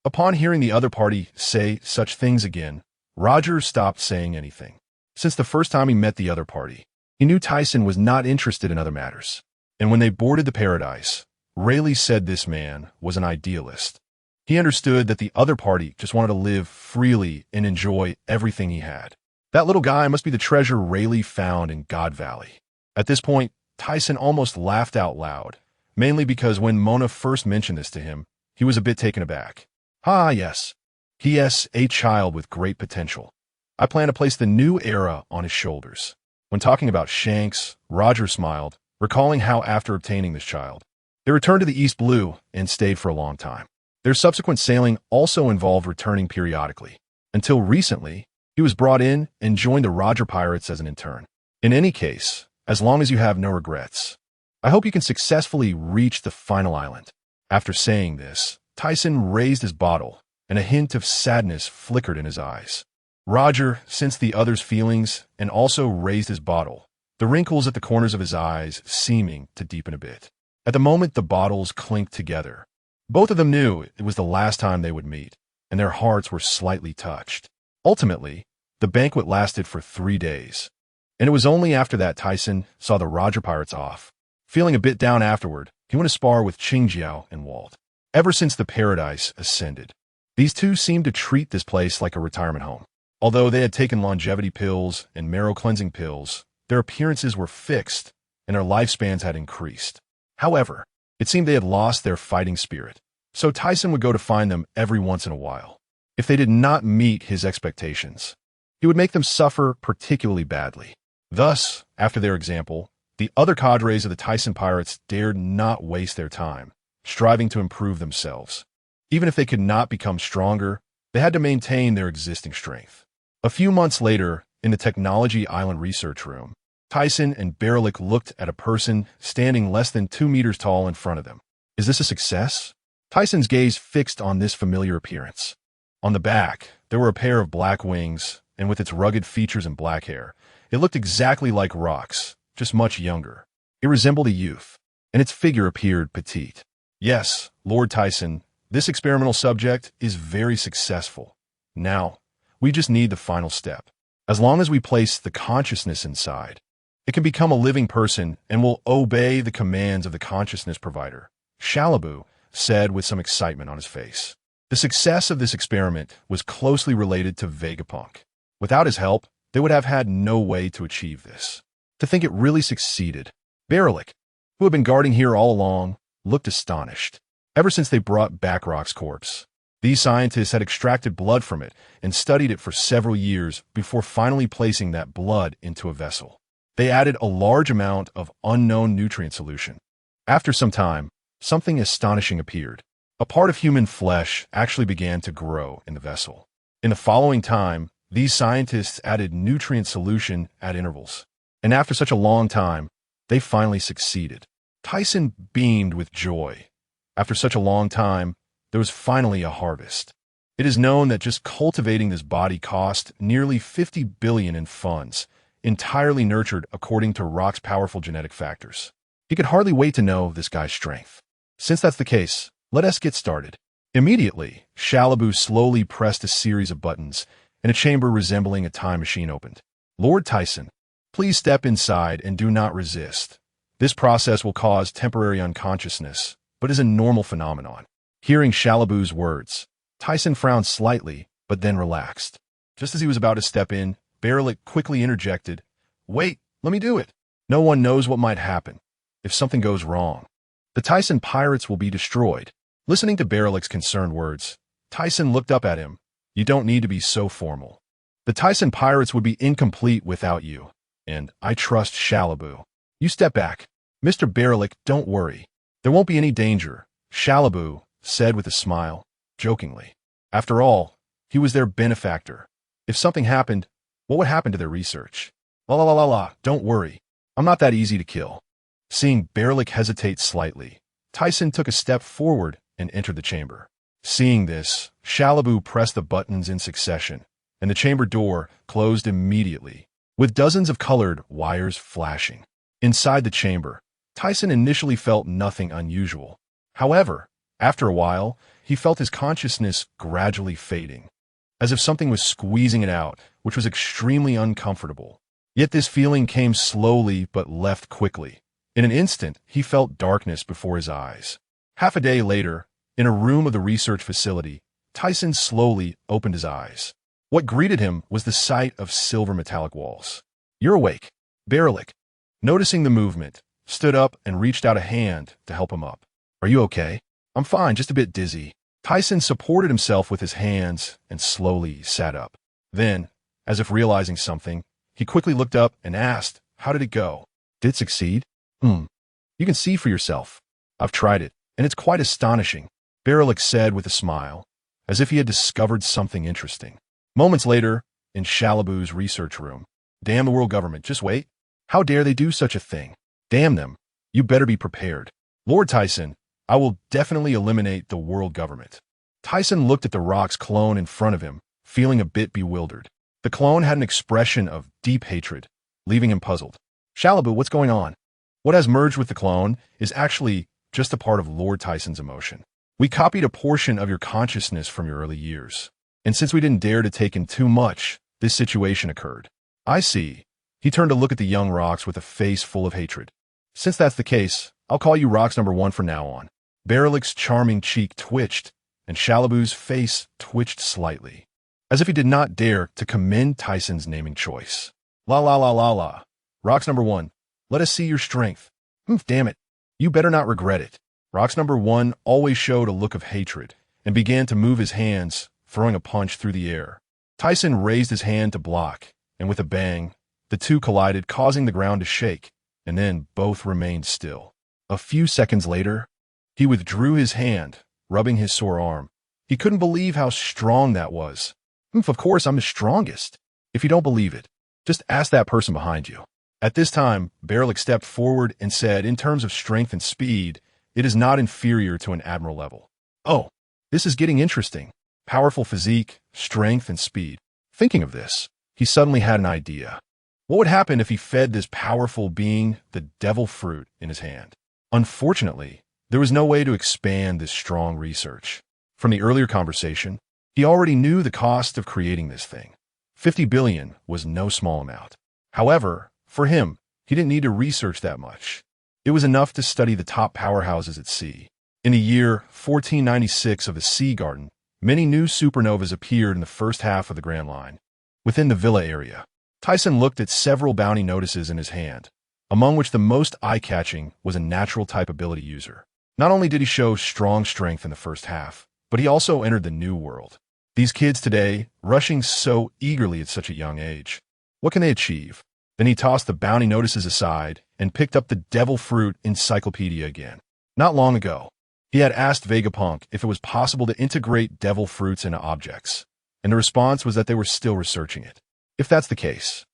Upon hearing the other party say such things again, Roger stopped saying anything. Since the first time he met the other party, he knew Tyson was not interested in other matters. And when they boarded the Paradise, Rayleigh said this man was an idealist. He understood that the other party just wanted to live freely and enjoy everything he had. That little guy must be the treasure Rayleigh found in God Valley. At this point, Tyson almost laughed out loud, mainly because when Mona first mentioned this to him, he was a bit taken aback. Ah, yes. He is a child with great potential. I plan to place the new era on his shoulders. When talking about Shanks, Roger smiled, recalling how after obtaining this child, They returned to the East Blue and stayed for a long time. Their subsequent sailing also involved returning periodically. Until recently, he was brought in and joined the Roger Pirates as an intern. In any case, as long as you have no regrets, I hope you can successfully reach the final island. After saying this, Thiesen raised his bottle, and a hint of sadness flickered in his eyes. Roger sensed the other's feelings and also raised his bottle, the wrinkles at the corners of his eyes seeming to deepen a bit. At the moment the bottles clinked together, both of them knew it was the last time they would meet, and their hearts were slightly touched. Ultimately, the banquet lasted for 3 days, and it was only after that Thiesen saw the Roger Pirates off. Feeling a bit down afterward, he went to spar with Qingjiao and Walt. Ever since the Paradise ascended, these two seemed to treat this place like a retirement home. Although they had taken longevity pills and marrow cleansing pills, their appearances were fixed and their lifespans had increased. However, it seemed they had lost their fighting spirit, so Thiesen would go to find them every once in a while. If they did not meet his expectations, he would make them suffer particularly badly. Thus, after their example, the other cadres of the Thiesen pirates dared not waste their time, striving to improve themselves. Even if they could not become stronger, they had to maintain their existing strength. A few months later, in the Technology Island research room, Thiesen and Berlik looked at a person standing less than 2 meters tall in front of them. Is this a success? Thiesen's gaze fixed on this familiar appearance. On the back, there were a pair of black wings, and with its rugged features and black hair, it looked exactly like Rock's, just much younger. It resembled a youth, and its figure appeared petite. Yes, Lord Thiesen, this experimental subject is very successful. Now, we just need the final step. As long as we place the consciousness inside, it can become a living person and will obey the commands of the consciousness provider, Shalabu said with some excitement on his face. The success of this experiment was closely related to Vegapunk. Without his help, they would have had no way to achieve this. To think it really succeeded. Berlik, who had been guarding here all along, looked astonished. Ever since they brought back Rock's corpse, these scientists had extracted blood from it and studied it for several years before finally placing that blood into a vessel. They added a large amount of unknown nutrient solution. After some time, something astonishing appeared. A part of human flesh actually began to grow in the vessel. In the following time, these scientists added nutrient solution at intervals. And after such a long time, they finally succeeded. Thiesen beamed with joy. After such a long time, there was finally a harvest. It is known that just cultivating this body cost nearly 50 billion in funds, entirely nurtured according to Rock's powerful genetic factors. He could hardly wait to know this guy's strength. Since that's the case, let us get started. Immediately, Shalabu slowly pressed a series of buttons, and a chamber resembling a time machine opened. Lord Thiesen, please step inside and do not resist. This process will cause temporary unconsciousness, but is a normal phenomenon. Hearing Shalabu's words, Thiesen frowned slightly, but then relaxed. Just as he was about to step in, Berlik quickly interjected, "Wait, let me do it. No one knows what might happen. If something goes wrong, the Thiesen pirates will be destroyed." Listening to Berlik's concerned words, Thiesen looked up at him. "You don't need to be so formal. The Thiesen pirates would be incomplete without you, and I trust Shalabu. You step back. Mr. Berlik, don't worry. There won't be any danger," Shalabu said with a smile, jokingly. After all, he was their benefactor. If something happened, what would happen to their research? La la la la la, don't worry. I'm not that easy to kill. Seeing Berlik hesitate slightly, Thiesen took a step forward and entered the chamber. Seeing this, Shalabu pressed the buttons in succession, and the chamber door closed immediately, with dozens of colored wires flashing. Inside the chamber, Thiesen initially felt nothing unusual. However, after a while, he felt his consciousness gradually fading, as if something was squeezing it out, which was extremely uncomfortable. Yet this feeling came slowly but left quickly. In an instant, he felt darkness before his eyes. Half a day later, in a room of the research facility, Thiesen slowly opened his eyes. What greeted him was the sight of silver metallic walls. "You're awake." Berlik, noticing the movement, stood up and reached out a hand to help him up. "Are you okay?" "I'm fine, just a bit dizzy." Thiesen supported himself with his hands and slowly sat up. Then, as if realizing something, he quickly looked up and asked, "How did it go?" "Did it succeed?" You can see for yourself." I've tried it, and it's quite astonishing, Baralik said with a smile, as if he had discovered something interesting. Moments later, in Shalabu's research room. Damn the world government, just wait. How dare they do such a thing? Damn them. You better be prepared. Lord Tisen, I will definitely eliminate the world government. Tyson looked at the rock's clone in front of him, feeling a bit bewildered. The clone had an expression of deep hatred, leaving him puzzled. Shalabu, what's going on? What has merged with the clone is actually just a part of Lord Tysen's emotion. We copied a portion of your consciousness from your early years. And since we didn't dare to take in too much, this situation occurred. I see. He turned to look at the young rocks with a face full of hatred. Since that's the case, I'll call you Rocks number 1 from now on. Baralik's charming cheek twitched, and Shalabu's face twitched slightly, as if he did not dare to commend Tyson's naming choice. La la la la la. Rocks number 1, let us see your strength. Damn it. You better not regret it. Rocks number 1 always showed a look of hatred, and began to move his hands, throwing a punch through the air. Tyson raised his hand to block, and with a bang, the two collided, causing the ground to shake, and then both remained still. A few seconds later, he withdrew his hand, rubbing his sore arm. He couldn't believe how strong that was. Of course, I'm the strongest. If you don't believe it, just ask that person behind you. At this time, Baralik stepped forward and said, in terms of strength and speed, it is not inferior to an admiral level. Oh, this is getting interesting. Powerful physique, strength, and speed. Thinking of this, he suddenly had an idea. What would happen if he fed this powerful being the devil fruit in his hand? Unfortunately, there was no way to expand this strong research. From the earlier conversation, he already knew the cost of creating this thing. 50 billion was no small amount. However, for him, he didn't need to research that much. It was enough to study the top powerhouses at sea. In the year 1496 of the Sea Garden, many new supernovas appeared in the first half of the Grand Line. Within the villa area, Tyson looked at several bounty notices in his hand, among which the most eye-catching was a natural type ability user. Not only did he show strong strength in the first half, but he also entered the new world. These kids today, rushing so eagerly at such a young age. What can they achieve? Then he tossed the bounty notices aside and picked up the Devil Fruit Encyclopedia again. Not long ago, he had asked Vegapunk if it was possible to integrate devil fruits into objects, and the response was that they were still researching it. If that's the case,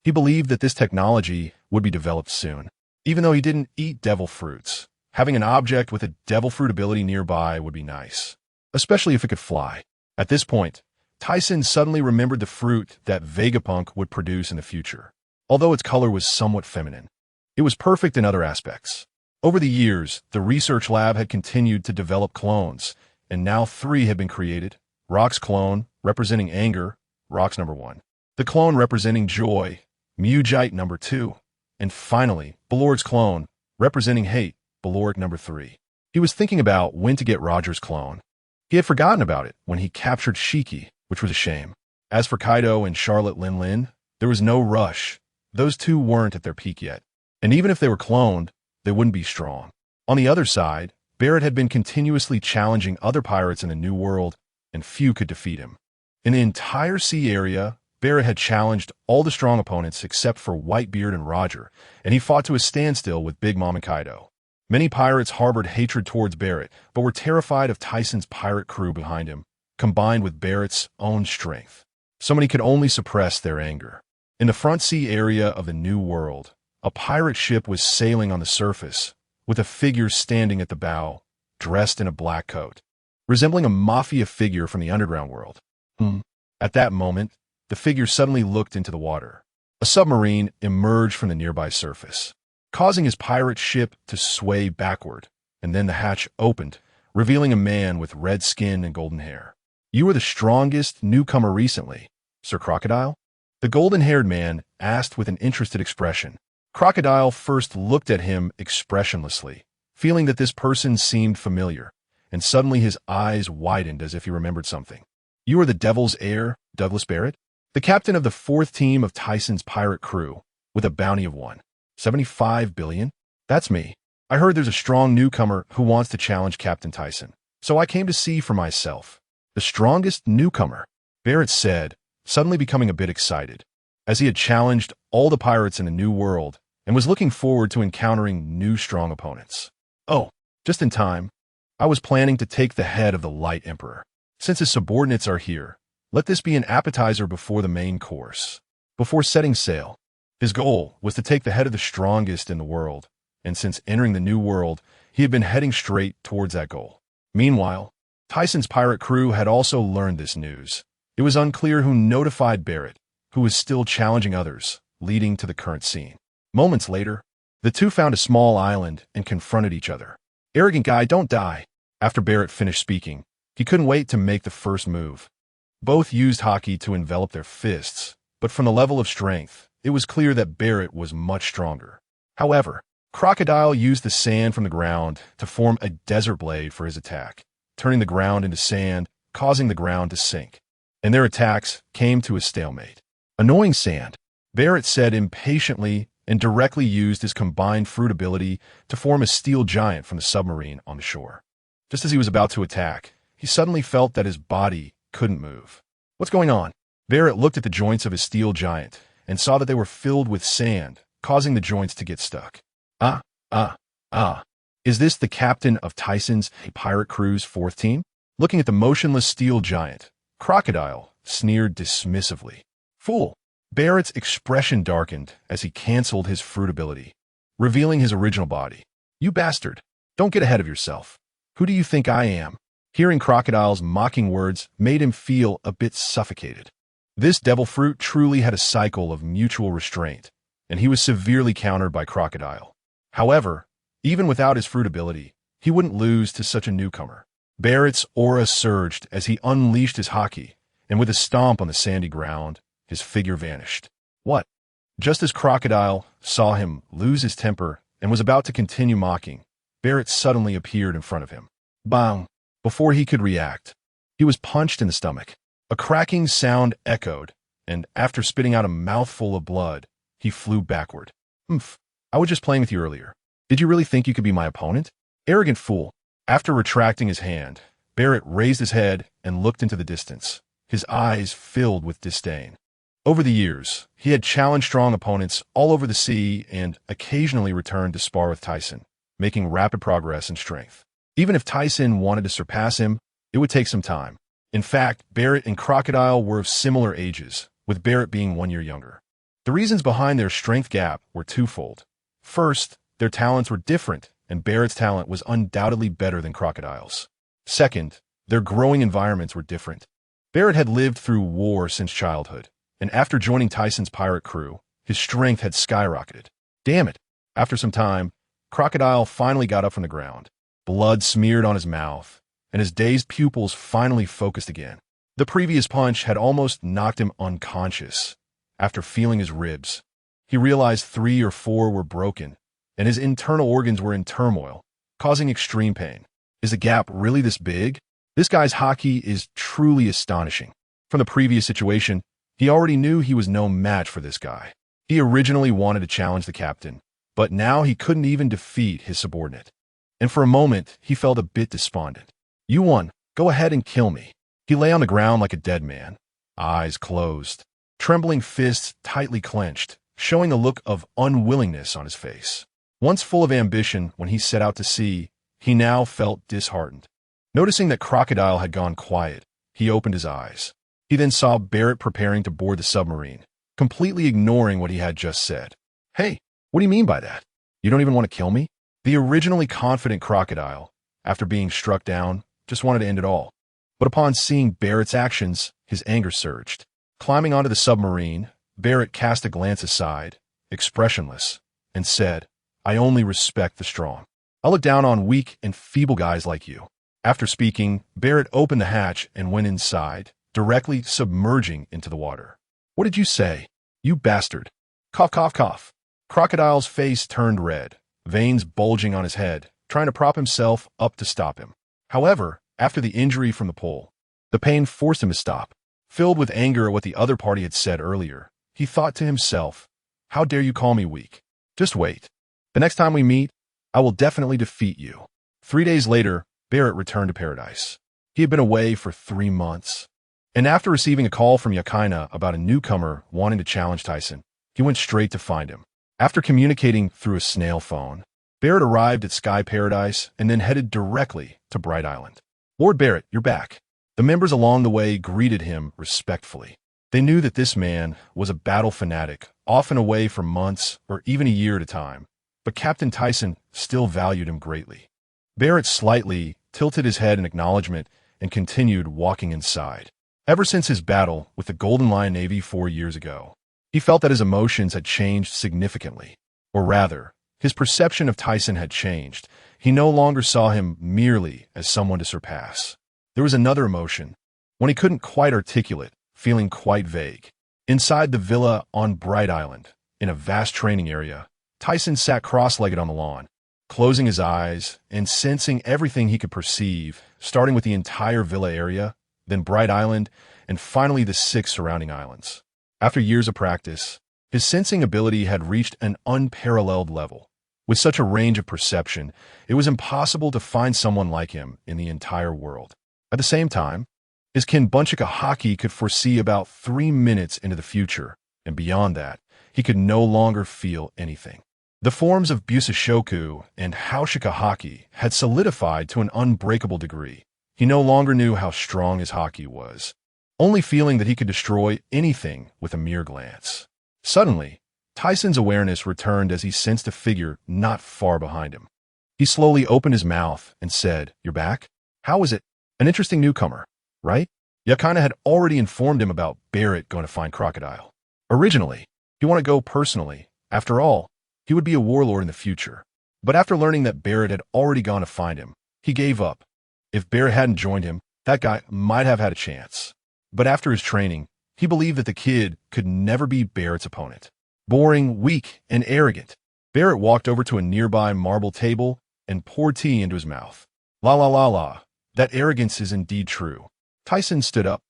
he believed that this technology would be developed soon. Even though he didn't eat devil fruits, having an object with a devil fruit ability nearby would be nice, especially if it could fly. At this point, Tyson suddenly remembered the fruit that Vegapunk would produce in the future. Although its color was somewhat feminine, it was perfect in other aspects. Over the years, the research lab had continued to develop clones, and now 3 had been created. Rock's clone, representing anger, Rock's number 1. The clone representing joy, Mugite number 2. And finally, Balorg's clone, representing hate, Balorg number 3. He was thinking about when to get Roger's clone. He had forgotten about it when he captured Shiki, which was a shame. As for Kaido and Charlotte Lin, there was no rush. Those two weren't at their peak yet. And even if they were cloned, they wouldn't be strong. On the other side, Barrett had been continuously challenging other pirates in the New World, and few could defeat him. In the entire sea area, Barrett had challenged all the strong opponents except for Whitebeard and Roger, and he fought to a standstill with Big Mom and Kaido. Many pirates harbored hatred towards Barrett, but were terrified of Tyson's pirate crew behind him, combined with Barrett's own strength. So many could only suppress their anger. In the front sea area of the New World, a pirate ship was sailing on the surface, with a figure standing at the bow, dressed in a black coat, resembling a mafia figure from the underground world. At that moment, the figure suddenly looked into the water. A submarine emerged from the nearby surface, causing his pirate ship to sway backward, and then the hatch opened, revealing a man with red skin and golden hair. You are the strongest newcomer recently, Sir Crocodile? The golden-haired man asked with an interested expression. Crocodile first looked at him expressionlessly, feeling that this person seemed familiar, and suddenly his eyes widened as if he remembered something. You are the Devil's Heir, Douglas Barrett? The captain of the 4th team of Tyson's pirate crew, with a bounty of 75 billion? That's me. I heard there's a strong newcomer who wants to challenge Captain Tyson, so I came to see for myself. The strongest newcomer, Barrett said, suddenly becoming a bit excited, as he had challenged all the pirates in the New World and was looking forward to encountering new strong opponents. Oh, Just in time. I was planning to take the head of the Light Emperor. Since his subordinates are here, let this be an appetizer before the main course. Before setting sail, his goal was to take the head of the strongest in the world, and since entering the new world, he had been heading straight towards that goal. Meanwhile, Thiesen's pirate crew had also learned this news. It was unclear who notified Barrett, who was still challenging others, leading to the current scene. Moments later, the two found a small island and confronted each other. Arrogant guy, don't die. After Barrett finished speaking, he couldn't wait to make the first move. Both used hockey to envelop their fists, but from the level of strength, it was clear that Barrett was much stronger. However, Crocodile used the sand from the ground to form a desert blade for his attack, turning the ground into sand, causing the ground to sink. And their attacks came to a stalemate. Annoying sand, Barrett said impatiently, and directly used his combined fruit ability to form a steel giant from the submarine on the shore. Just as he was about to attack, he suddenly felt that his body couldn't move. What's going on? Barrett looked at the joints of his steel giant and saw that they were filled with sand, causing the joints to get stuck. Is this the captain of Thiesen's pirate crew's fourth team? Looking at the motionless steel giant, Crocodile sneered dismissively. Fool! Barrett's expression darkened as he canceled his fruit ability, revealing his original body. You bastard! Don't get ahead of yourself. Who do you think I am? Hearing Crocodile's mocking words made him feel a bit suffocated. This devil fruit truly had a cycle of mutual restraint, and he was severely countered by Crocodile. However, even without his fruit ability, he wouldn't lose to such a newcomer. Barrett's aura surged as he unleashed his hockey, and with a stomp on the sandy ground, his figure vanished. What? Just as Crocodile saw him lose his temper and was about to continue mocking, Barrett suddenly appeared in front of him. Bang! Before he could react, he was punched in the stomach. A cracking sound echoed, and after spitting out a mouthful of blood, he flew backward. I was just playing with you earlier. Did you really think you could be my opponent? Arrogant fool. After retracting his hand, Barrett raised his head and looked into the distance, his eyes filled with disdain. Over the years, he had challenged strong opponents all over the sea and occasionally returned to spar with Thiesen, making rapid progress in strength. Even if Thiesen wanted to surpass him, it would take some time. In fact, Barrett and Crocodile were of similar ages, with Barrett being 1 year younger. The reasons behind their strength gap were twofold. First, their talents were different, and Barrett's talent was undoubtedly better than Crocodile's. Second, their growing environments were different. Barrett had lived through war since childhood, and after joining Thiesen's pirate crew, his strength had skyrocketed. Damn it! After some time, Crocodile finally got up from the ground. Blood smeared on his mouth, and his dazed pupils finally focused again. The previous punch had almost knocked him unconscious. After feeling his ribs, he realized 3 or 4 were broken, and his internal organs were in turmoil, causing extreme pain. Is the gap really this big? This guy's hockey is truly astonishing. From the previous situation, he already knew he was no match for this guy. He originally wanted to challenge the captain, but now he couldn't even defeat his subordinate. And for a moment, he felt a bit despondent. You won. Go ahead and kill me. He lay on the ground like a dead man, eyes closed, trembling fists tightly clenched, showing a look of unwillingness on his face. Once full of ambition when he set out to sea, he now felt disheartened. Noticing that Crocodile had gone quiet, he opened his eyes. He then saw Barrett preparing to board the submarine, completely ignoring what he had just said. Hey, what do you mean by that? You don't even want to kill me? The originally confident Crocodile, after being struck down, just wanted to end it all. But upon seeing Barrett's actions, his anger surged. Climbing onto the submarine, Barrett cast a glance aside, expressionless, and said, I only respect the strong. I look down on weak and feeble guys like you. After speaking, Barrett opened the hatch and went inside, directly submerging into the water. What did you say? You bastard. Cough, cough, cough. Crocodile's face turned red, veins bulging on his head, trying to prop himself up to stop him. However, after the injury from the pole, the pain forced him to stop. Filled with anger at what the other party had said earlier, he thought to himself, how dare you call me weak? Just wait. The next time we meet, I will definitely defeat you. 3 days later, Barrett returned to paradise. He had been away for 3 months. And after receiving a call from Yakaina about a newcomer wanting to challenge Thiesen, he went straight to find him. After communicating through a snail phone, Barrett arrived at Sky Paradise and then headed directly to Bright Island. "Lord Barrett, you're back." The members along the way greeted him respectfully. They knew that this man was a battle fanatic, often away for months or even a year at a time, but Captain Thiesen still valued him greatly. Barrett slightly tilted his head in acknowledgement and continued walking inside. Ever since his battle with the Golden Lion Navy 4 years ago, he felt that his emotions had changed significantly. Or rather, his perception of Thiesen had changed. He no longer saw him merely as someone to surpass. There was another emotion, one he couldn't quite articulate, feeling quite vague. Inside the villa on Bright Island, in a vast training area, Thiesen sat cross-legged on the lawn, closing his eyes and sensing everything he could perceive, starting with the entire villa area, then Bright Island, and finally the 6 surrounding islands. After years of practice, his sensing ability had reached an unparalleled level. With such a range of perception, it was impossible to find someone like him in the entire world. At the same time, his kin Tsuchikage could foresee about 3 minutes into the future, and beyond that, he could no longer feel anything. The forms of Busashoku and Tsuchikage had solidified to an unbreakable degree. He no longer knew how strong his haki was, only feeling that he could destroy anything with a mere glance. Suddenly, Thiesen's awareness returned as he sensed a figure not far behind him. He slowly opened his mouth and said, "You're back? How is it? An interesting newcomer, right?" Yakana had already informed him about Barrett going to find Crocodile. Originally, he wanted to go personally. After all, he would be a warlord in the future. But after learning that Barrett had already gone to find him, he gave up. If Barrett hadn't joined him, that guy might have had a chance. But after his training, he believed that the kid could never be Barrett's opponent. Boring, weak, and arrogant, Barrett walked over to a nearby marble table and poured tea into his mouth. La la la la, that arrogance is indeed true. Thiesen stood up,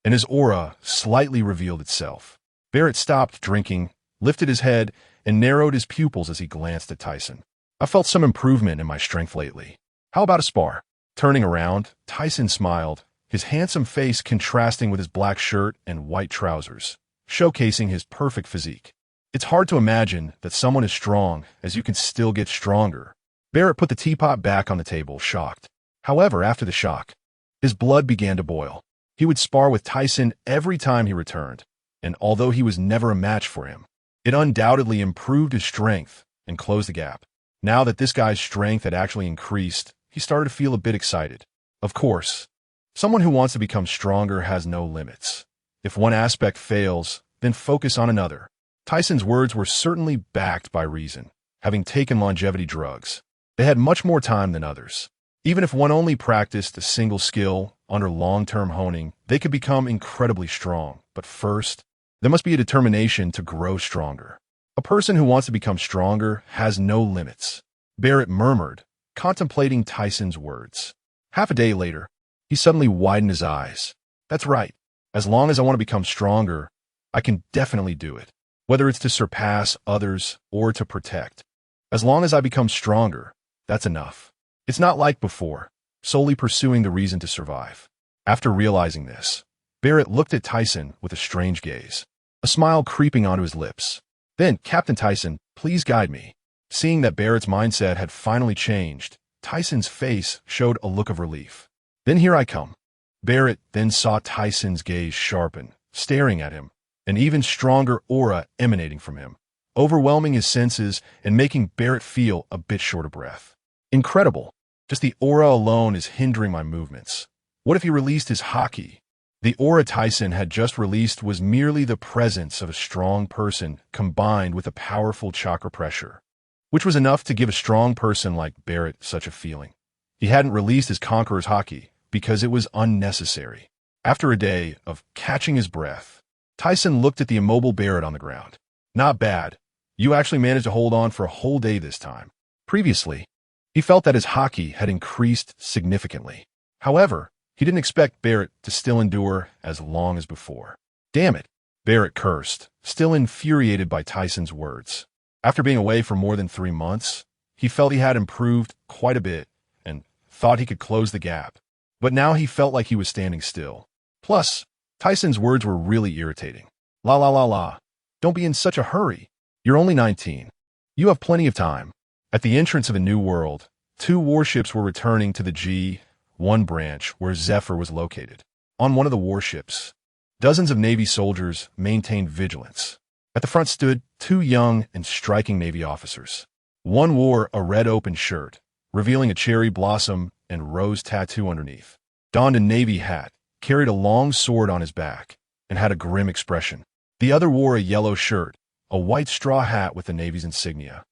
and his aura slightly revealed itself. Barrett stopped drinking, lifted his head, and narrowed his pupils as he glanced at Thiesen. "I felt some improvement in my strength lately. How about a spar?" Turning around, Thiesen smiled, his handsome face contrasting with his black shirt and white trousers, showcasing his perfect physique. It's hard to imagine that someone as strong as you can still get stronger. Barrett put the teapot back on the table, shocked. However, after the shock, his blood began to boil. He would spar with Thiesen every time he returned, and although he was never a match for him, it undoubtedly improved his strength and closed the gap. Now that this guy's strength had actually increased, he started to feel a bit excited. Of course, someone who wants to become stronger has no limits. If one aspect fails, then focus on another. Thiesen's words were certainly backed by reason. Having taken longevity drugs, they had much more time than others. Even if one only practiced a single skill under long-term honing, they could become incredibly strong. But first, there must be a determination to grow stronger. A person who wants to become stronger has no limits. Barrett murmured, contemplating Thiesen's words. Half a day later, he suddenly widened his eyes. "That's right. As long as I want to become stronger, I can definitely do it. Whether it's to surpass others or to protect. As long as I become stronger, that's enough. It's not like before, solely pursuing the reason to survive." After realizing this, Barrett looked at Thiesen with a strange gaze, a smile creeping onto his lips. Then, "Captain Thiesen, please guide me." Seeing that Barrett's mindset had finally changed, Thiesen's face showed a look of relief. "Then here I come." Barrett then saw Thiesen's gaze sharpen, staring at him, an even stronger aura emanating from him, overwhelming his senses and making Barrett feel a bit short of breath. Incredible. Just the aura alone is hindering my movements. What if he released his haki? The aura Thiesen had just released was merely the presence of a strong person combined with a powerful chakra pressure, which was enough to give a strong person like Barrett such a feeling. He hadn't released his conqueror's haki because it was unnecessary. After a day of catching his breath, Thiesen looked at the immobile Barrett on the ground. "Not bad. You actually managed to hold on for a whole day this time." Previously, he felt that his haki had increased significantly. However, he didn't expect Barrett to still endure as long as before. "Damn it," Barrett cursed, still infuriated by Thiesen's words. After being away for more than 3 months, he felt he had improved quite a bit and thought he could close the gap. But now he felt like he was standing still. Plus, Thiesen's words were really irritating. "La la la la. Don't be in such a hurry. You're only 19. You have plenty of time." At the entrance of a new world, 2 warships were returning to the G1 branch where Zephyr was located. On one of the warships, dozens of Navy soldiers maintained vigilance. At the front stood 2 young and striking Navy officers. One wore a red open shirt, revealing a cherry blossom and rose tattoo underneath. Donned a Navy hat, carried a long sword on his back, and had a grim expression. The other wore a yellow shirt, a white straw hat with the Navy's insignia,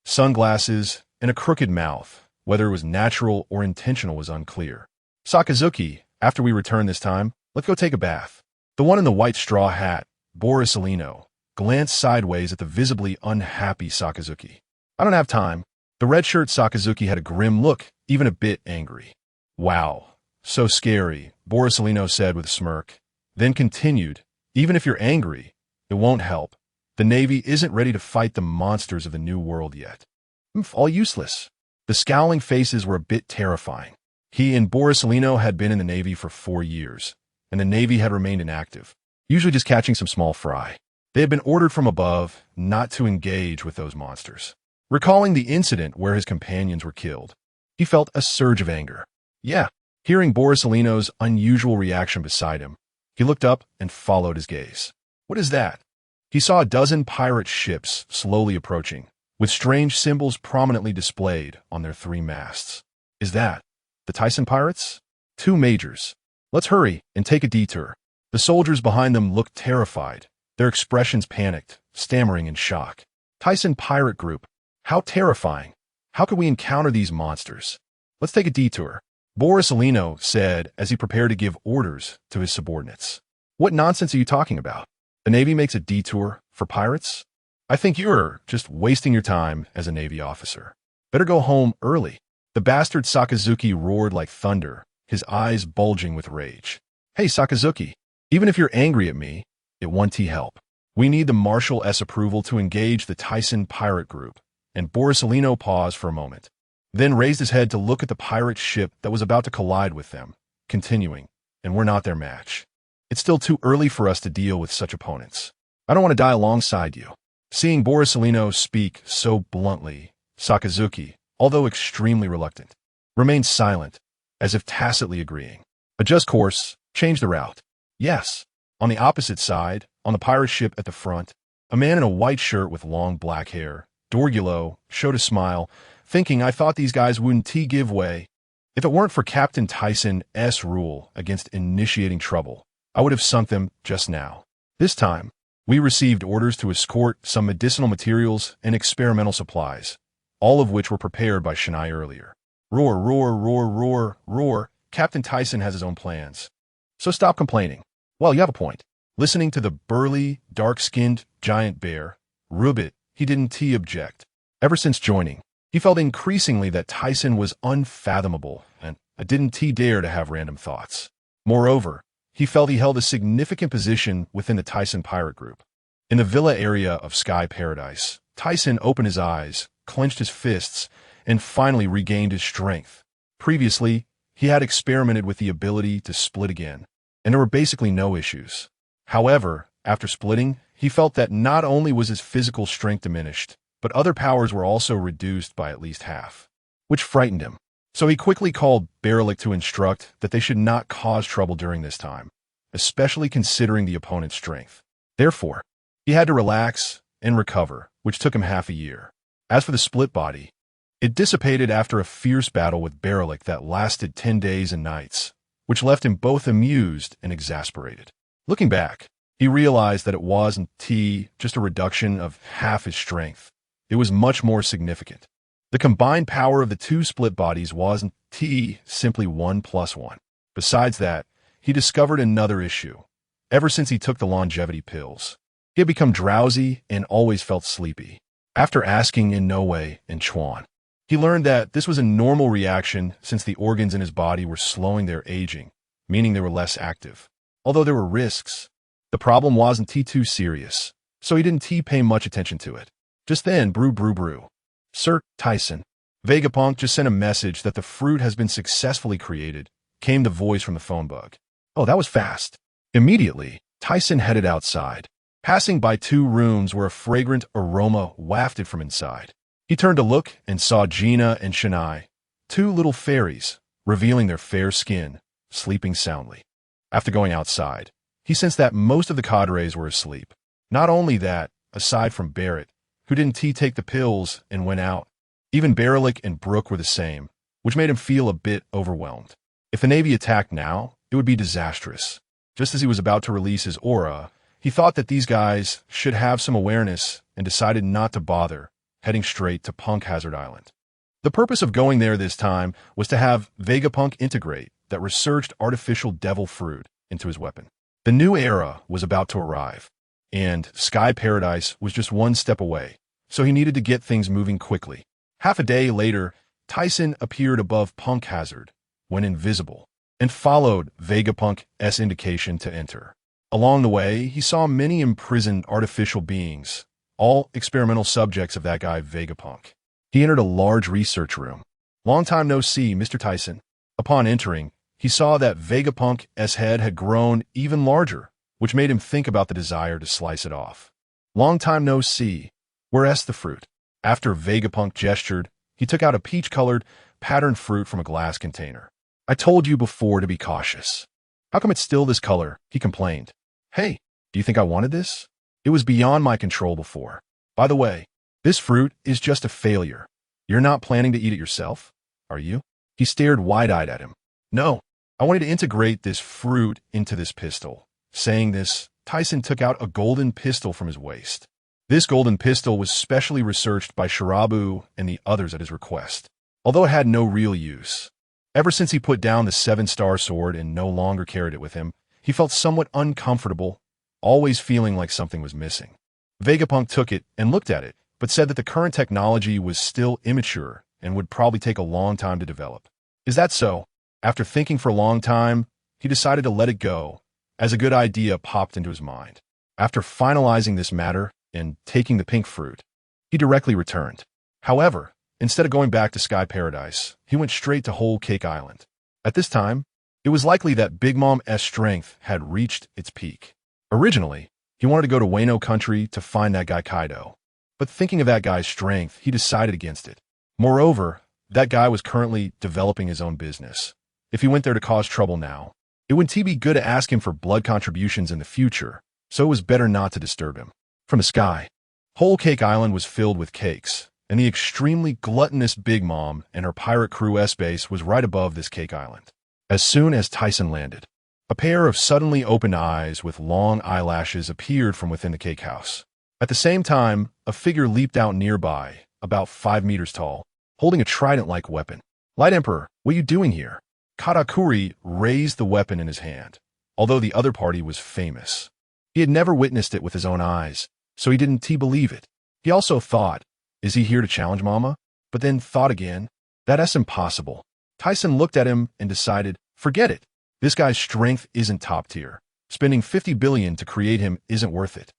sunglasses, and a crooked mouth. Whether it was natural or intentional was unclear. "Sakazuki, after we return this time, let's go take a bath." The one in the white straw hat, Borisolino, glanced sideways at the visibly unhappy Sakazuki. "I don't have time." The red-shirt Sakazuki had a grim look, even a bit angry. "Wow, so scary," Borisolino said with a smirk, then continued, "Even if you're angry, it won't help. The Navy isn't ready to fight the monsters of the New World yet. All useless." The scowling faces were a bit terrifying. He and Borisolino had been in the Navy for 4 years, and the Navy had remained inactive, usually just catching some small fry. They had been ordered from above not to engage with those monsters. Recalling the incident where his companions were killed, he felt a surge of anger. "Yeah." Hearing Borisolino's unusual reaction beside him, he looked up and followed his gaze. "What is that?" He saw a dozen pirate ships slowly approaching, with strange symbols prominently displayed on their 3 masts. "Is that the Thiesen pirates?" "2 majors. Let's hurry and take a detour." The soldiers behind them looked terrified, their expressions panicked, stammering in shock. "Thiesen pirate group. How terrifying. How could we encounter these monsters? Let's take a detour," Borisolino said as he prepared to give orders to his subordinates. "What nonsense are you talking about? The Navy makes a detour for pirates? I think you're just wasting your time as a Navy officer. Better go home early." The bastard Sakazuki roared like thunder, his eyes bulging with rage. "Hey, Sakazuki, even if you're angry at me, it won't help. We need the Marshal S approval to engage the Thiesen pirate group." And Borisolino paused for a moment, then raised his head to look at the pirate ship that was about to collide with them, continuing, "And we're not their match. It's still too early for us to deal with such opponents. I don't want to die alongside you." Seeing Borisolino speak so bluntly, Sakazuki, although extremely reluctant, remained silent, as if tacitly agreeing. "Adjust course, change the route." "Yes." On the opposite side, on the pirate ship at the front, a man in a white shirt with long black hair, Dorgulo, showed a smile, thinking, "I thought these guys wouldn't give way. If it weren't for Captain Tyson's rule against initiating trouble, I would have sunk them just now. This time, we received orders to escort some medicinal materials and experimental supplies, all of which were prepared by Shinai earlier." "Roar, roar, roar, roar, roar. Captain Thiesen has his own plans. So stop complaining." "Well, you have a point." Listening to the burly, dark-skinned giant bear, Rubit, he didn't object. Ever since joining, he felt increasingly that Thiesen was unfathomable, and I didn't dare to have random thoughts. Moreover, he felt he held a significant position within the Thiesen pirate group. In the villa area of Sky Paradise, Thiesen opened his eyes, clenched his fists, and finally regained his strength. Previously, he had experimented with the ability to split again, and there were basically no issues. However, after splitting, he felt that not only was his physical strength diminished, but other powers were also reduced by at least half, which frightened him. So he quickly called Berlik to instruct that they should not cause trouble during this time, especially considering the opponent's strength. Therefore, he had to relax and recover, which took him half a year. As for the split body, it dissipated after a fierce battle with Berlik that lasted 10 days and nights, which left him both amused and exasperated. Looking back, he realized that it wasn't just a reduction of half his strength. It was much more significant. The combined power of the 2 split bodies wasn't simply 1 + 1. Besides that, he discovered another issue. Ever since he took the longevity pills, he had become drowsy and always felt sleepy. After asking Inoue and Chuan, he learned that this was a normal reaction since the organs in his body were slowing their aging, meaning they were less active. Although there were risks, the problem wasn't too serious, so he didn't pay much attention to it. Just then, brew. "Sir Thiesen, Vegapunk just sent a message that the fruit has been successfully created," came the voice from the phone bug. "Oh, that was fast." Immediately, Thiesen headed outside, passing by 2 rooms where a fragrant aroma wafted from inside. He turned to look and saw Gina and Shania, two little fairies, revealing their fair skin, sleeping soundly. After going outside, he sensed that most of the cadres were asleep. Not only that, aside from Barrett, who didn't take the pills and went out, even Barelick and Brooke were the same, which made him feel a bit overwhelmed. If the Navy attacked now, it would be disastrous. Just as he was about to release his aura, he thought that these guys should have some awareness and decided not to bother, heading straight to Punk Hazard Island. The purpose of going there this time was to have Vegapunk integrate that researched artificial devil fruit into his weapon. The new era was about to arrive, and Sky Paradise was just one step away, so he needed to get things moving quickly. Half a day later, Thiesen appeared above Punk Hazard, went invisible, and followed Vegapunk's indication to enter. Along the way, he saw many imprisoned artificial beings, all experimental subjects of that guy Vegapunk. He entered a large research room. Long time no see, Mr. Thiesen. Upon entering, he saw that Vegapunk's head had grown even larger, which made him think about the desire to slice it off. Long time no see. Where's the fruit? After Vegapunk gestured, he took out a peach-colored, patterned fruit from a glass container. I told you before to be cautious. How come it's still this color? He complained. Hey, do you think I wanted this? It was beyond my control before. By the way, this fruit is just a failure. You're not planning to eat it yourself, are you? He stared wide-eyed at him. No, I wanted to integrate this fruit into this pistol. Saying this, Thiesen took out a golden pistol from his waist. This golden pistol was specially researched by Shirabu and the others at his request, although it had no real use. Ever since he put down the 7-star sword and no longer carried it with him, he felt somewhat uncomfortable, always feeling like something was missing. Vegapunk took it and looked at it, but said that the current technology was still immature and would probably take a long time to develop. Is that so? After thinking for a long time, he decided to let it go, as a good idea popped into his mind. After finalizing this matter and taking the pink fruit, he directly returned. However, instead of going back to Sky Paradise, he went straight to Whole Cake Island. At this time, it was likely that Big Mom's strength had reached its peak. Originally, he wanted to go to Wano country to find that guy Kaido, but thinking of that guy's strength, he decided against it. Moreover, that guy was currently developing his own business. If he went there to cause trouble now, it wouldn't be good to ask him for blood contributions in the future, so it was better not to disturb him. From the sky, Whole Cake Island was filled with cakes, and the extremely gluttonous Big Mom and her pirate crew base was right above this cake island. As soon as Thiesen landed, a pair of suddenly opened eyes with long eyelashes appeared from within the cake house. At the same time, a figure leaped out nearby, about 5 meters tall, holding a trident-like weapon. Light Emperor, what are you doing here? Katakuri raised the weapon in his hand, although the other party was famous. He had never witnessed it with his own eyes, so he didn't believe it. He also thought, is he here to challenge Mama? But then thought again, that's impossible. Thiesen looked at him and decided, forget it. This guy's strength isn't top tier. Spending 50 billion to create him isn't worth it.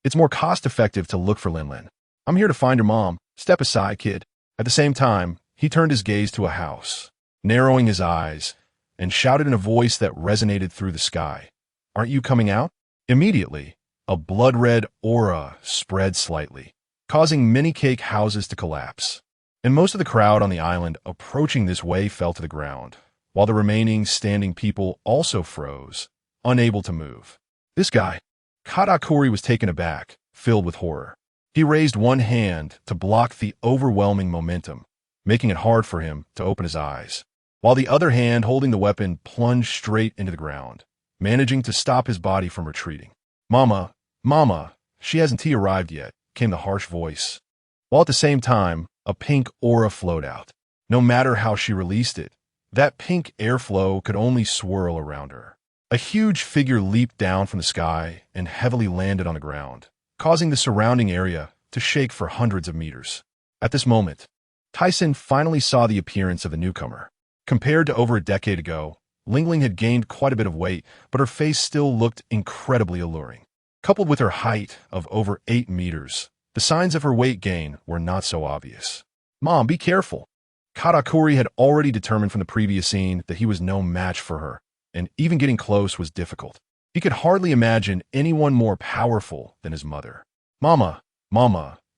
It's more cost-effective to look for Linlin. I'm here to find your mom. Step aside, kid. At the same time, he turned his gaze to a house, narrowing his eyes, and shouted in a voice that resonated through the sky. Aren't you coming out? Immediately, a blood-red aura spread slightly, causing many cake houses to collapse. And most of the crowd on the island approaching this way fell to the ground, while the remaining standing people also froze, unable to move. This guy, Katakuri, was taken aback, filled with horror. He raised one hand to block the overwhelming momentum, making it hard for him to open his eyes, while the other hand holding the weapon plunged straight into the ground, managing to stop his body from retreating. Mama, she hasn't arrived yet, came the harsh voice, while at the same time, a pink aura flowed out. No matter how she released it, that pink airflow could only swirl around her. A huge figure leaped down from the sky and heavily landed on the ground, causing the surrounding area to shake for hundreds of meters. At this moment, Thiesen finally saw the appearance of the newcomer. Compared to over a decade ago, Lingling had gained quite a bit of weight, but her face still looked incredibly alluring. Coupled with her height of over 8 meters, the signs of her weight gain were not so obvious. Mom, be careful. Katakuri had already determined from the previous scene that he was no match for her, and even getting close was difficult. He could hardly imagine anyone more powerful than his mother. Mama,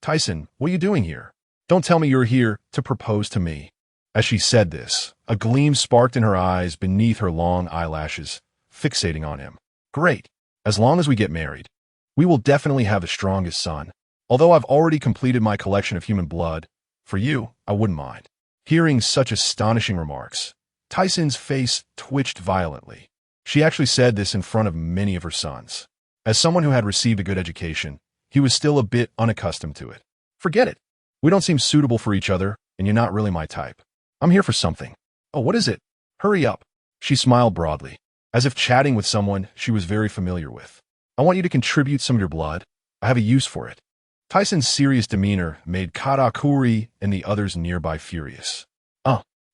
Thiesen, what are you doing here? Don't tell me you're here to propose to me." As she said this, a gleam sparked in her eyes beneath her long eyelashes, fixating on him. "Great. As long as we get married, we will definitely have the strongest son. Although I've already completed my collection of human blood, for you, I wouldn't mind." Hearing such astonishing remarks, Tyson's face twitched violently. She actually said this in front of many of her sons. As someone who had received a good education, he was still a bit unaccustomed to it. "Forget it. We don't seem suitable for each other, and you're not really my type. I'm here for something." "Oh, what is it? Hurry up." She smiled broadly, as if chatting with someone she was very familiar with. "I want you to contribute some of your blood. I have a use for it." Tyson's serious demeanor made Katakuri and the others nearby furious.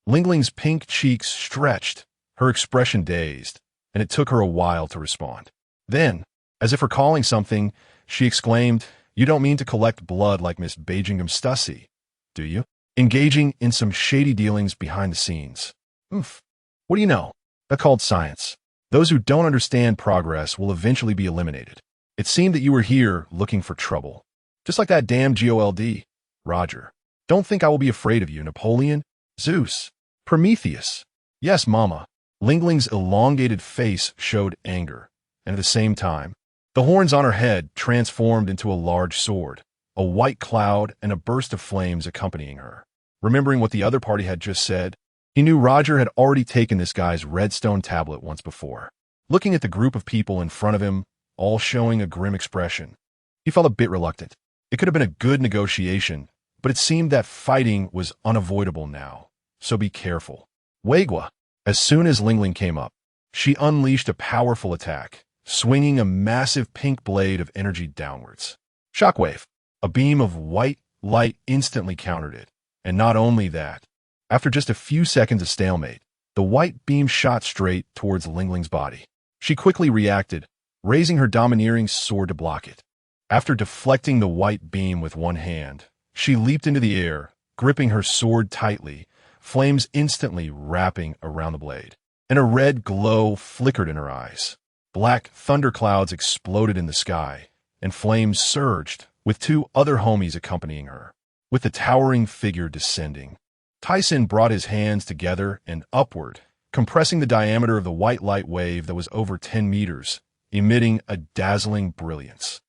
Lingling's pink cheeks stretched, her expression dazed, and it took her a while to respond. Then, as if recalling something, she exclaimed, "You don't mean to collect blood like Miss Beijingham Stussy, do you? Engaging in some shady dealings behind the scenes. Oof. What do you know? That's called science. Those who don't understand progress will eventually be eliminated. It seemed that you were here looking for trouble. Just like that damn GOLD. Roger. Don't think I will be afraid of you, Napoleon, Zeus, Prometheus." "Yes, Mama." Lingling's elongated face showed anger, and at the same time, the horns on her head transformed into a large sword, a white cloud and a burst of flames accompanying her. Remembering what the other party had just said, he knew Roger had already taken this guy's redstone tablet once before. Looking at the group of people in front of him, all showing a grim expression, he felt a bit reluctant. It could have been a good negotiation, but it seemed that fighting was unavoidable now, so be careful. Waigwa. As soon as Lingling came up, she unleashed a powerful attack, swinging a massive pink blade of energy downwards. Shockwave. A beam of white light instantly countered it, and not only that, after just a few seconds of stalemate, the white beam shot straight towards Lingling's body. She quickly reacted, raising her domineering sword to block it. After deflecting the white beam with one hand, she leaped into the air, gripping her sword tightly, flames instantly wrapping around the blade, and a red glow flickered in her eyes. Black thunderclouds exploded in the sky, and flames surged, with two other homies accompanying her. With the towering figure descending, Tyson brought his hands together and upward, compressing the diameter of the white light wave that was over 10 meters, emitting a dazzling brilliance.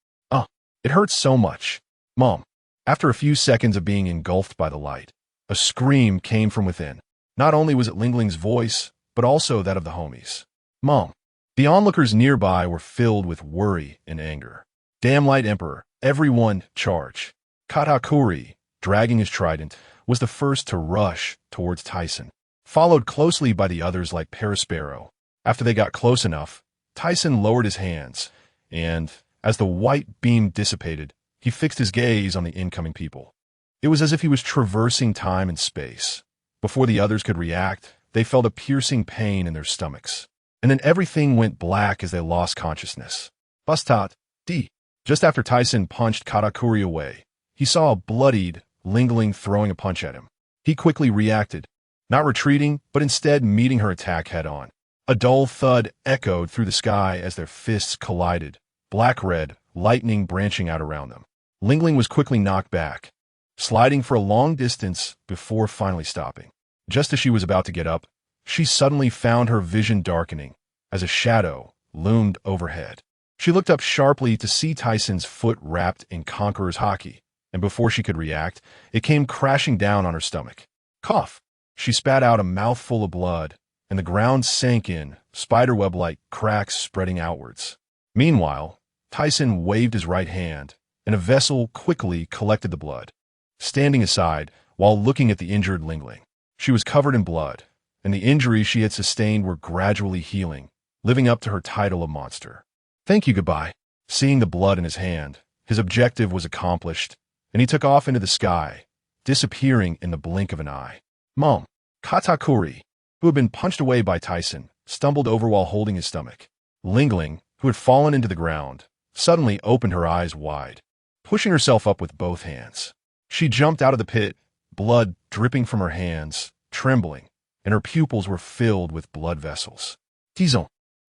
It hurts so much. Mom. After a few seconds of being engulfed by the light, a scream came from within. Not only was it Lingling's voice, but also that of the homies. "Mom." The onlookers nearby were filled with worry and anger. "Damn Light Emperor, everyone charge." Katakuri, dragging his trident, was the first to rush towards Tyson, followed closely by the others like Parasparrow. After they got close enough, Tyson lowered his hands, and, as the white beam dissipated, he fixed his gaze on the incoming people. It was as if he was traversing time and space. Before the others could react, they felt a piercing pain in their stomachs. And then everything went black as they lost consciousness. Bustat, D. Just after Tyson punched Katakuri away, he saw a bloodied Lingling throwing a punch at him. He quickly reacted, not retreating, but instead meeting her attack head-on. A dull thud echoed through the sky as their fists collided, black-red, lightning branching out around them. Lingling was quickly knocked back, sliding for a long distance before finally stopping. Just as she was about to get up, she suddenly found her vision darkening as a shadow loomed overhead. She looked up sharply to see Tyson's foot wrapped in Conqueror's Haki, and before she could react, it came crashing down on her stomach. Cough! She spat out a mouthful of blood, and the ground sank in, spiderweb-like cracks spreading outwards. Meanwhile, Tyson waved his right hand, and a vessel quickly collected the blood. Standing aside, while looking at the injured Lingling, she was covered in blood, and the injuries she had sustained were gradually healing, living up to her title of monster. "Thank you, goodbye." Seeing the blood in his hand, his objective was accomplished, and he took off into the sky, disappearing in the blink of an eye. Mom. Katakuri, who had been punched away by Tyson, stumbled over while holding his stomach. Lingling, who had fallen into the ground, suddenly opened her eyes wide, pushing herself up with both hands. She jumped out of the pit, blood dripping from her hands, trembling, and her pupils were filled with blood vessels. Thiesen,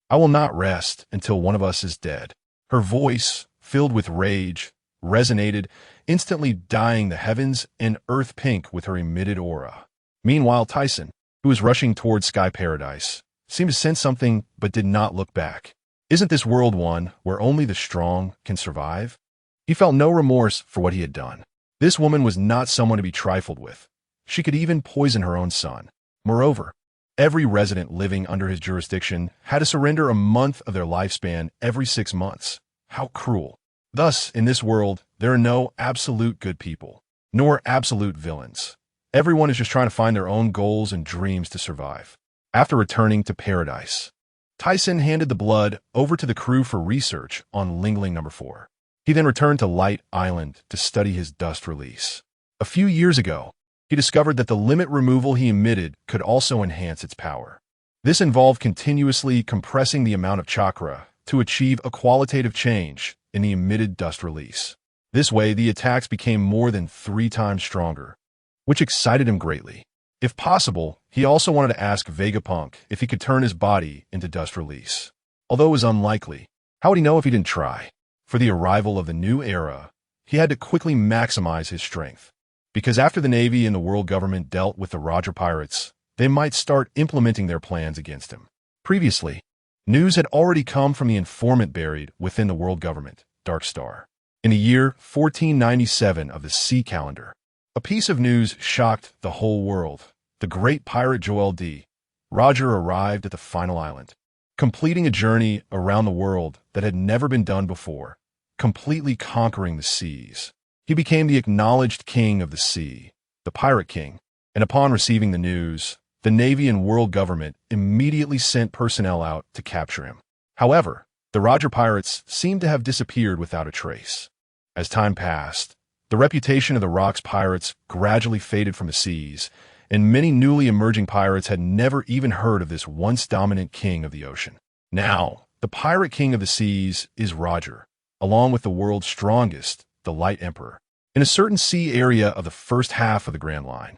I will not rest until one of us is dead. Her voice, filled with rage, resonated instantly dyeing the heavens and earth pink with her emitted aura. Meanwhile, Thiesen, who was rushing towards Sky Paradise, seemed to sense something but did not look back. Isn't this world one where only the strong can survive? He felt no remorse for what he had done. This woman was not someone to be trifled with. She could even poison her own son. Moreover, every resident living under his jurisdiction had to surrender a month of their lifespan every 6 months. How cruel. Thus, in this world, there are no absolute good people, nor absolute villains. Everyone is just trying to find their own goals and dreams to survive. After returning to paradise, Thiesen handed the blood over to the crew for research on Lingling number 4. He then returned to Light Island to study his dust release. A few years ago, he discovered that the limit removal he emitted could also enhance its power. This involved continuously compressing the amount of chakra to achieve a qualitative change in the emitted dust release. This way, the attacks became more than 3 times stronger, which excited him greatly. If possible, he also wanted to ask Vegapunk if he could turn his body into dust release. Although it was unlikely, how would he know if he didn't try? For the arrival of the new era, he had to quickly maximize his strength. Because after the Navy and the world government dealt with the Roger pirates, they might start implementing their plans against him. Previously, news had already come from the informant buried within the world government, Dark Star. In the year 1497 of the sea calendar, a piece of news shocked the whole world. The great pirate Joel D. Roger arrived at the final island, completing a journey around the world that had never been done before, completely conquering the seas. He became the acknowledged king of the sea, the Pirate King, and upon receiving the news, the Navy and world government immediately sent personnel out to capture him. However, the Roger pirates seemed to have disappeared without a trace. As time passed, the reputation of the Rocks pirates gradually faded from the seas, and many newly emerging pirates had never even heard of this once dominant king of the ocean. Now, the Pirate King of the seas is Roger, along with the world's strongest, the Light Emperor, in a certain sea area of the first half of the Grand Line.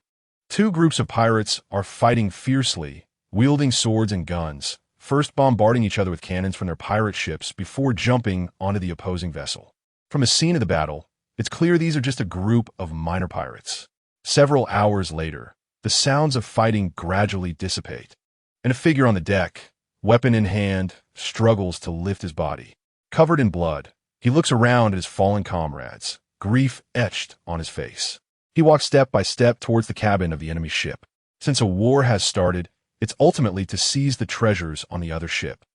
2 groups of pirates are fighting fiercely, wielding swords and guns, first bombarding each other with cannons from their pirate ships before jumping onto the opposing vessel. From the scene of the battle, it's clear these are just a group of minor pirates. Several hours later, the sounds of fighting gradually dissipate, and a figure on the deck, weapon in hand, struggles to lift his body. Covered in blood, he looks around at his fallen comrades, grief etched on his face. He walks step by step towards the cabin of the enemy ship. Since a war has started, it's ultimately to seize the treasures on the other ship.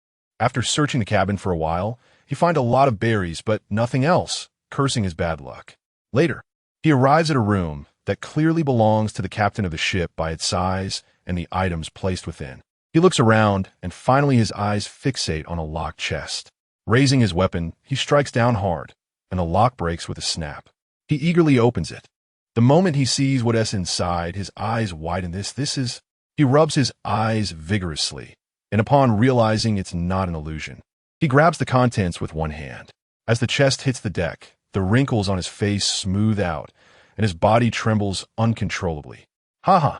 After searching the cabin for a while, he finds a lot of berries but nothing else, cursing his bad luck. Later, he arrives at a room that clearly belongs to the captain of the ship by its size and the items placed within. He looks around, and finally his eyes fixate on a locked chest. Raising his weapon, he strikes down hard, and the lock breaks with a snap. He eagerly opens it. The moment he sees what is inside, his eyes widen. He rubs his eyes vigorously, and upon realizing it's not an illusion, he grabs the contents with one hand. As the chest hits the deck, the wrinkles on his face smooth out, and his body trembles uncontrollably. Haha,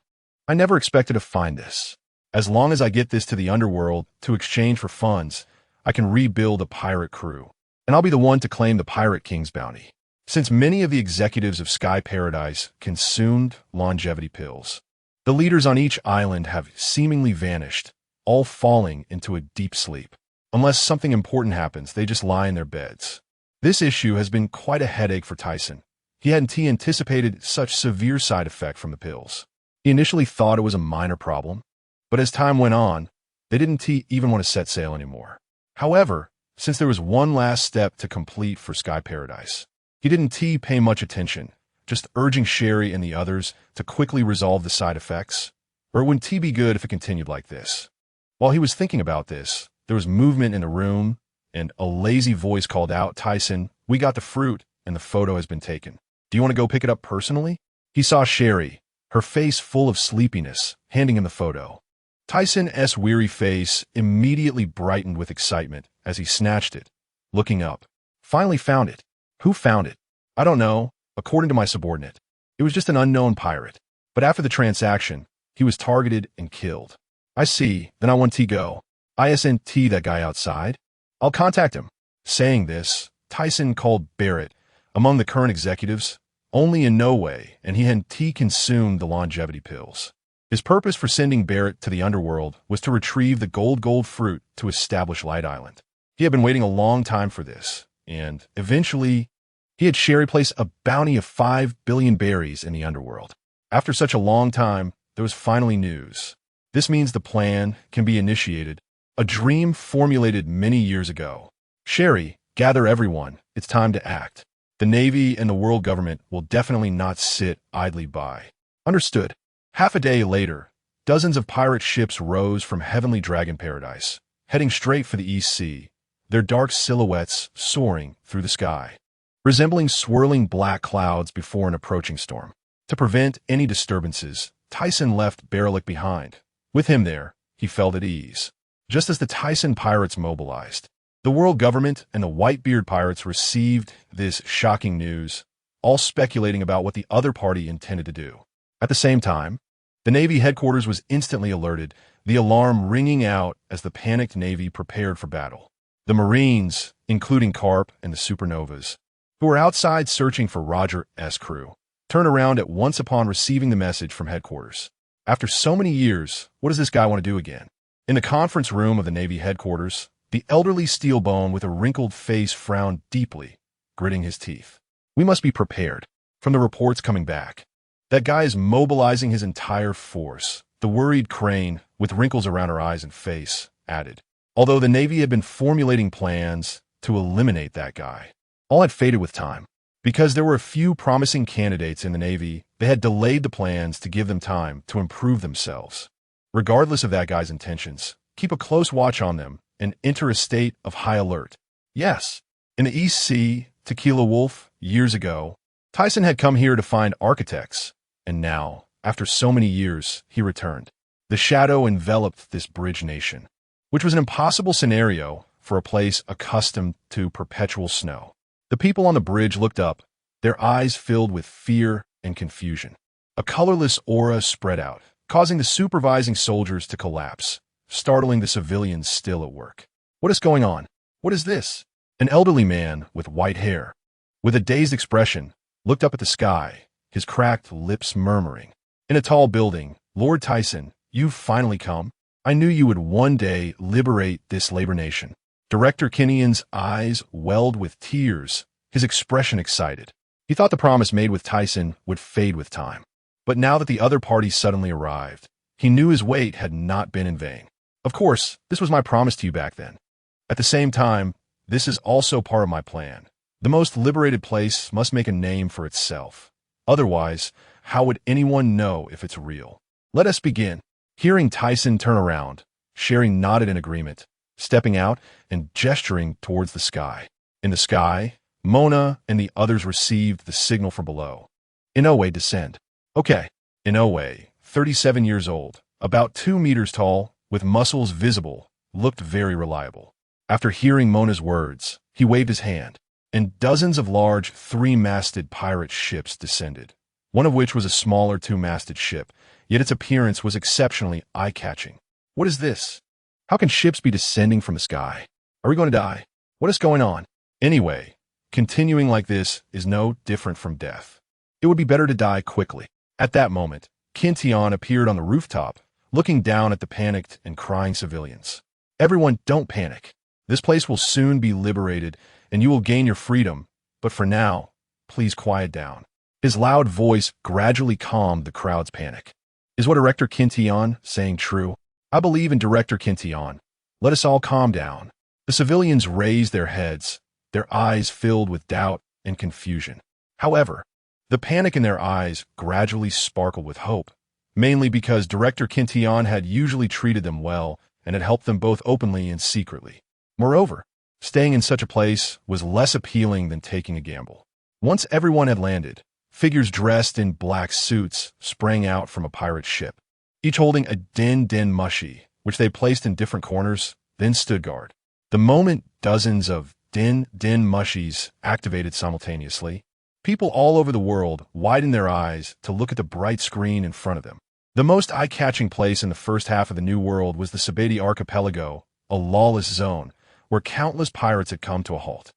I never expected to find this. As long as I get this to the underworld to exchange for funds, I can rebuild a pirate crew, and I'll be the one to claim the Pirate King's bounty. Since many of the executives of Sky Paradise consumed longevity pills, the leaders on each island have seemingly vanished, all falling into a deep sleep. Unless something important happens, they just lie in their beds. This issue has been quite a headache for Thiesen. He hadn't anticipated such severe side effect from the pills. He initially thought it was a minor problem, but as time went on, they didn't even want to set sail anymore. However, since there was one last step to complete for Sky Paradise, he didn't pay much attention, just urging Sherry and the others to quickly resolve the side effects, or it wouldn't be good if it continued like this. While he was thinking about this, there was movement in the room, and a lazy voice called out, "Thiesen, we got the fruit, and the photo has been taken. Do you want to go pick it up personally?" He saw Sherry, her face full of sleepiness, handing him the photo. Thiesen's weary face immediately brightened with excitement as he snatched it, looking up. "Finally found it. Who found it?" "I don't know, according to my subordinate. It was just an unknown pirate. But after the transaction, he was targeted and killed." "I see, then I want to go. ISNT that guy outside. I'll contact him." Saying this, Thiesen called Barrett, Among the current executives, only Inoue and he had consumed the longevity pills. His purpose for sending Barrett to the underworld was to retrieve the gold fruit to establish Light Island. He had been waiting a long time for this, and eventually, he had Sherry place a bounty of 5 billion berries in the underworld. After such a long time, there was finally news. This means the plan can be initiated, a dream formulated many years ago. Sherry, gather everyone, it's time to act. The Navy and the world government will definitely not sit idly by. Understood. Half a day later, dozens of pirate ships rose from Heavenly Dragon Paradise, heading straight for the East Sea, their dark silhouettes soaring through the sky, resembling swirling black clouds before an approaching storm. To prevent any disturbances, Thiesen left Barrett behind. With him there, he felt at ease. Just as the Thiesen pirates mobilized, the world government and the Whitebeard pirates received this shocking news, all speculating about what the other party intended to do. At the same time, the Navy headquarters was instantly alerted, the alarm ringing out as the panicked Navy prepared for battle. The Marines, including Carp and the Supernovas, who were outside searching for Roger's crew, turned around at once upon receiving the message from headquarters. After so many years, what does this guy want to do again? In the conference room of the Navy headquarters, the elderly Steelbone with a wrinkled face frowned deeply, gritting his teeth. We must be prepared. From the reports coming back, that guy is mobilizing his entire force. The worried Crane, with wrinkles around her eyes and face, added. Although the Navy had been formulating plans to eliminate that guy, all had faded with time. Because there were a few promising candidates in the Navy, they had delayed the plans to give them time to improve themselves. Regardless of that guy's intentions, keep a close watch on them and enter a state of high alert. Yes, in the East Sea, Tequila Wolf, years ago, Thiesen had come here to find architects, and now, after so many years, he returned. The shadow enveloped this bridge nation, which was an impossible scenario for a place accustomed to perpetual snow. The people on the bridge looked up, their eyes filled with fear and confusion. A colorless aura spread out, causing the supervising soldiers to collapse, startling the civilians still at work. What is going on? What is this? An elderly man with white hair, with a dazed expression, looked up at the sky, his cracked lips murmuring. In a tall building, Lord Thiesen, you've finally come. I knew you would one day liberate this labor nation. Director Kinnian's eyes welled with tears, his expression excited. He thought the promise made with Thiesen would fade with time. But now that the other party suddenly arrived, he knew his wait had not been in vain. Of course, this was my promise to you back then. At the same time, this is also part of my plan. The most liberated place must make a name for itself. Otherwise, how would anyone know if it's real? Let us begin. Hearing Thiesen turn around, Sherry nodded in agreement, stepping out and gesturing towards the sky. In the sky, Mona and the others received the signal from below. Inoue, descend. Okay. Inoue, 37 years old, about 2 meters tall, with muscles visible, looked very reliable. After hearing Mona's words, he waved his hand, and dozens of large 3-masted pirate ships descended, one of which was a smaller 2-masted ship, yet its appearance was exceptionally eye-catching. What is this? How can ships be descending from the sky? Are we going to die? What is going on? Anyway, continuing like this is no different from death. It would be better to die quickly. At that moment, Kintian appeared on the rooftop, looking down at the panicked and crying civilians. Everyone, don't panic. This place will soon be liberated, and you will gain your freedom, but for now, please quiet down. His loud voice gradually calmed the crowd's panic. Is what Director Kintian saying true? I believe in Director Kintian. Let us all calm down. The civilians raised their heads, their eyes filled with doubt and confusion. However, the panic in their eyes gradually sparkled with hope, mainly because Director Kintian had usually treated them well and had helped them both openly and secretly. Moreover, staying in such a place was less appealing than taking a gamble. Once everyone had landed, figures dressed in black suits sprang out from a pirate ship, each holding a din mushy, which they placed in different corners, then stood guard. The moment dozens of din mushies activated simultaneously, people all over the world widened their eyes to look at the bright screen in front of them. The most eye-catching place in the first half of the New World was the Sabeti Archipelago, a lawless zone, where countless pirates had come to a halt.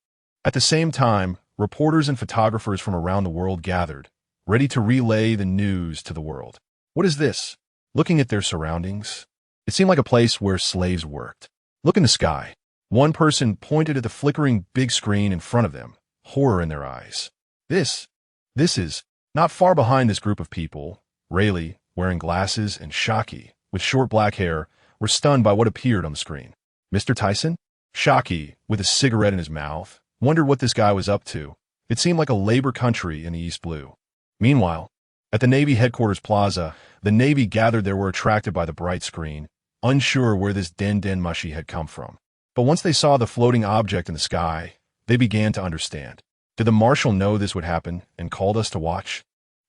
At the same time, reporters and photographers from around the world gathered, ready to relay the news to the world. What is this? Looking at their surroundings, it seemed like a place where slaves worked. Look in the sky. One person pointed at the flickering big screen in front of them, horror in their eyes. This is not far behind this group of people. Rayleigh, wearing glasses, and Shockey, with short black hair, were stunned by what appeared on the screen. Mr. Tyson? Shockey, with a cigarette in his mouth, wondered what this guy was up to. It seemed like a labor country in the East Blue. Meanwhile, at the Navy headquarters plaza, the Navy gathered there were attracted by the bright screen, unsure where this den mushy had come from. But once they saw the floating object in the sky, they began to understand. Did the marshal know this would happen and called us to watch?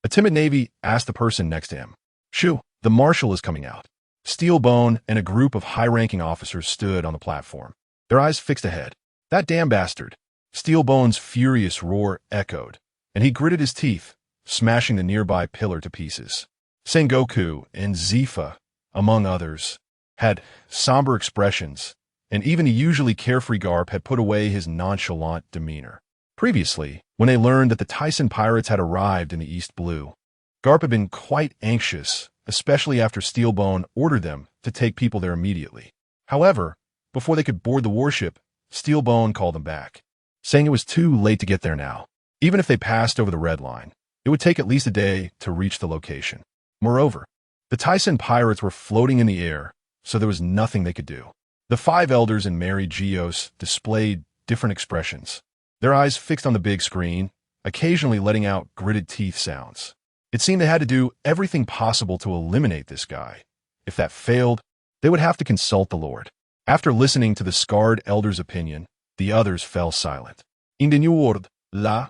A timid Navy asked the person next to him. Shoo, the marshal is coming out. Steelbone and a group of high-ranking officers stood on the platform, their eyes fixed ahead. That damn bastard! Steelbone's furious roar echoed, and he gritted his teeth, smashing the nearby pillar to pieces. Sengoku and Zifa, among others, had somber expressions, and even the usually carefree Garp had put away his nonchalant demeanor. Previously, when they learned that the Tyson pirates had arrived in the East Blue, Garp had been quite anxious, especially after Steelbone ordered them to take people there immediately. However, before they could board the warship, Steelbone called them back, saying it was too late to get there now. Even if they passed over the red line, it would take at least a day to reach the location. Moreover, the Tyson pirates were floating in the air, so there was nothing they could do. The five elders and Mary Geos displayed different expressions, their eyes fixed on the big screen, occasionally letting out gritted teeth sounds. It seemed they had to do everything possible to eliminate this guy. If that failed, they would have to consult the Lord. After listening to the scarred elder's opinion, the others fell silent. In the new world, la.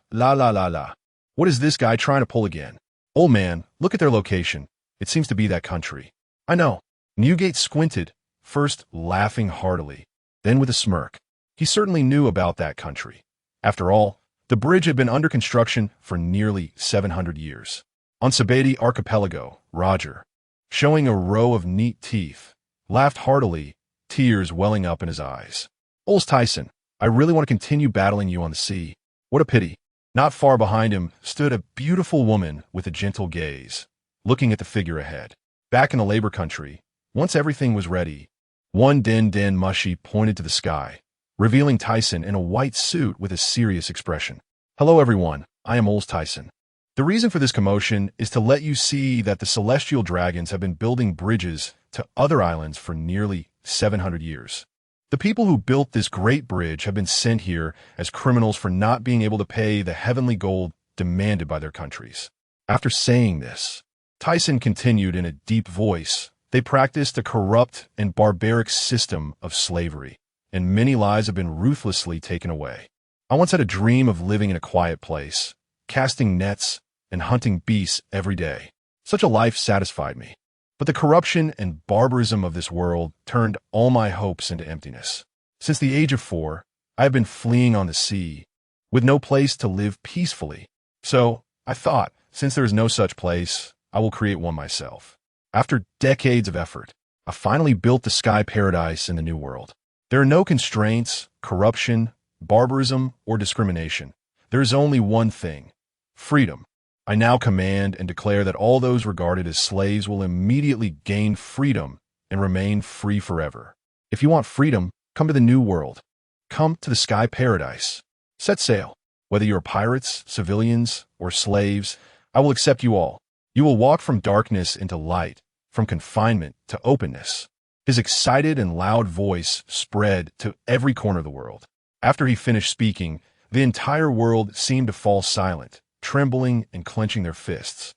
What is this guy trying to pull again? Old man, look at their location. It seems to be that country. I know. Newgate squinted, first laughing heartily, then with a smirk. He certainly knew about that country. After all, the bridge had been under construction for nearly 700 years. On Sabeti Archipelago, Roger, showing a row of neat teeth, laughed heartily, tears welling up in his eyes. Aurs Tisen, I really want to continue battling you on the sea. What a pity. Not far behind him stood a beautiful woman with a gentle gaze, looking at the figure ahead. Back in the labor country, once everything was ready, one den mushy pointed to the sky, revealing Tyson in a white suit with a serious expression. Hello everyone, I am Aurs Tisen. The reason for this commotion is to let you see that the celestial dragons have been building bridges to other islands for nearly 700 years. The people who built this great bridge have been sent here as criminals for not being able to pay the heavenly gold demanded by their countries. After saying this, Tyson continued in a deep voice, they practiced a corrupt and barbaric system of slavery, and many lives have been ruthlessly taken away. I once had a dream of living in a quiet place, casting nets and hunting beasts every day. Such a life satisfied me. But the corruption and barbarism of this world turned all my hopes into emptiness. Since the age of 4, I have been fleeing on the sea, with no place to live peacefully. So, I thought, since there is no such place, I will create one myself. After decades of effort, I finally built the sky paradise in the New World. There are no constraints, corruption, barbarism, or discrimination. There is only one thing: freedom. I now command and declare that all those regarded as slaves will immediately gain freedom and remain free forever. If you want freedom, come to the New World. Come to the sky paradise. Set sail. Whether you are pirates, civilians, or slaves, I will accept you all. You will walk from darkness into light, from confinement to openness. His excited and loud voice spread to every corner of the world. After he finished speaking, the entire world seemed to fall silent, trembling and clenching their fists,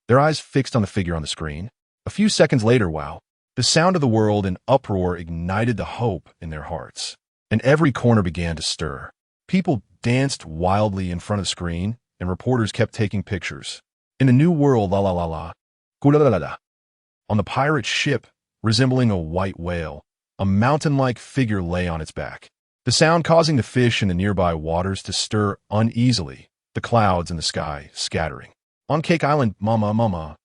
their eyes fixed on the figure on the screen. A few seconds later, wow, the sound of the world in uproar ignited the hope in their hearts, and every corner began to stir. People danced wildly in front of the screen, and reporters kept taking pictures. In the New World, la. On the pirate ship, resembling a white whale, a mountain-like figure lay on its back, the sound causing the fish in the nearby waters to stir uneasily, the clouds in the sky scattering. On Cake Island, mama.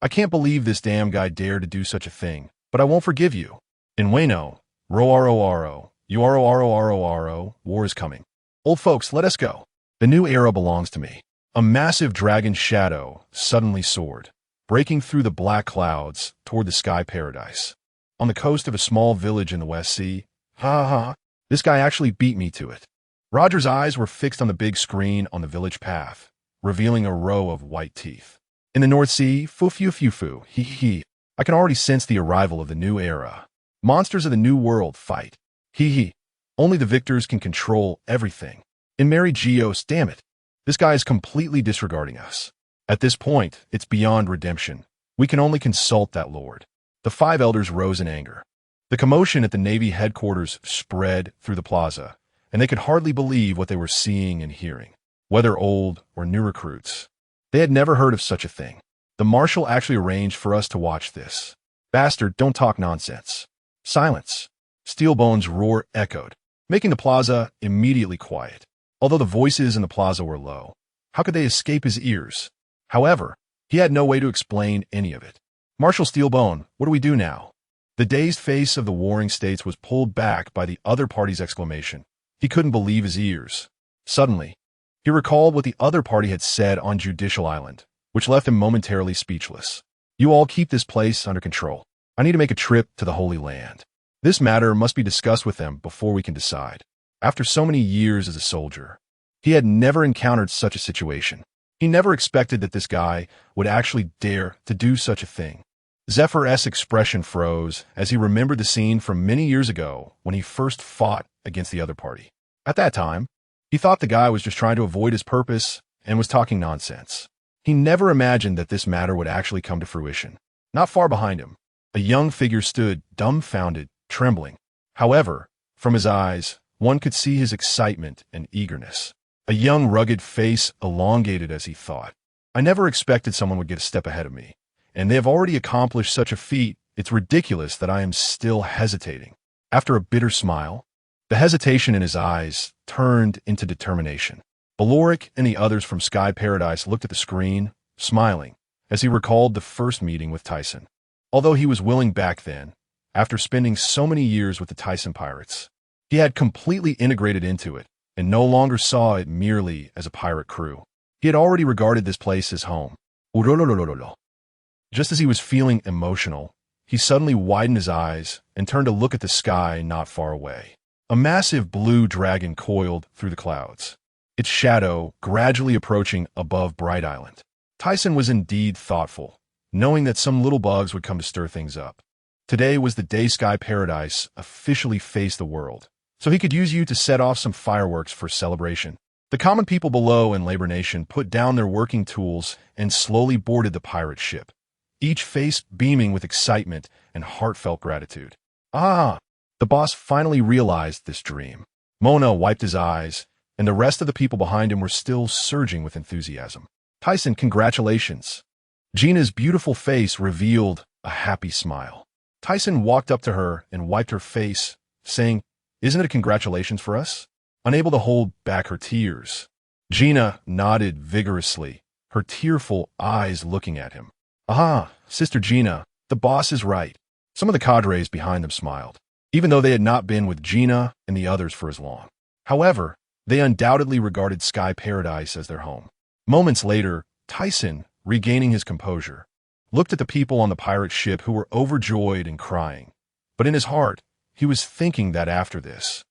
I can't believe this damn guy dared to do such a thing, but I won't forgive you. In Wano, ro, war is coming. Old folks, let us go. The new era belongs to me. A massive dragon shadow suddenly soared, breaking through the black clouds toward the sky paradise. On the coast of a small village in the West Sea, this guy actually beat me to it. Roger's eyes were fixed on the big screen on the village path, revealing a row of white teeth. In the North Sea, foo, hee. I can already sense the arrival of the new era. Monsters of the new world fight. Hee. Only the victors can control everything. In Mary Geos, damn it. This guy is completely disregarding us. At this point, it's beyond redemption. We can only consult that lord. The 5 elders rose in anger. The commotion at the Navy headquarters spread through the plaza, and they could hardly believe what they were seeing and hearing. Whether old or new recruits, they had never heard of such a thing. The marshal actually arranged for us to watch this. Bastard, don't talk nonsense. Silence. Steelbone's roar echoed, making the plaza immediately quiet. Although the voices in the plaza were low, how could they escape his ears? However, he had no way to explain any of it. Marshal Steelbone, what do we do now? The dazed face of the warring states was pulled back by the other party's exclamation. He couldn't believe his ears. Suddenly, he recalled what the other party had said on Judicial Island, which left him momentarily speechless. You all keep this place under control. I need to make a trip to the Holy Land. This matter must be discussed with them before we can decide. After so many years as a soldier, he had never encountered such a situation. He never expected that this guy would actually dare to do such a thing. Zephyr's expression froze as he remembered the scene from many years ago when he first fought against the other party. At that time, he thought the guy was just trying to avoid his purpose and was talking nonsense. He never imagined that this matter would actually come to fruition. Not far behind him, a young figure stood, dumbfounded, trembling. However, from his eyes, one could see his excitement and eagerness. A young, rugged face elongated as he thought. I never expected someone would get a step ahead of me, and they have already accomplished such a feat, it's ridiculous that I am still hesitating. After a bitter smile, the hesitation in his eyes turned into determination. Baloric and the others from Sky Paradise looked at the screen, smiling, as he recalled the first meeting with Thiesen. Although he was willing back then, after spending so many years with the Thiesen pirates, he had completely integrated into it and no longer saw it merely as a pirate crew. He had already regarded this place as home. Just as he was feeling emotional, he suddenly widened his eyes and turned to look at the sky not far away. A massive blue dragon coiled through the clouds, its shadow gradually approaching above Bright Island. Thiesen was indeed thoughtful, knowing that some little bugs would come to stir things up. Today was the day Sky Paradise officially faced the world, so he could use you to set off some fireworks for celebration. The common people below in Labor Nation put down their working tools and slowly boarded the pirate ship, each face beaming with excitement and heartfelt gratitude. The boss finally realized this dream. Mona wiped his eyes, and the rest of the people behind him were still surging with enthusiasm. Thiesen, congratulations. Gina's beautiful face revealed a happy smile. Thiesen walked up to her and wiped her face, saying, Isn't it a congratulations for us? Unable to hold back her tears, Gina nodded vigorously, her tearful eyes looking at him. Sister Gina, the boss is right. Some of the cadres behind them smiled, even though they had not been with Gina and the others for as long. However, they undoubtedly regarded Sky Paradise as their home. Moments later, Thiesen, regaining his composure, looked at the people on the pirate ship who were overjoyed and crying. But in his heart, he was thinking that after this,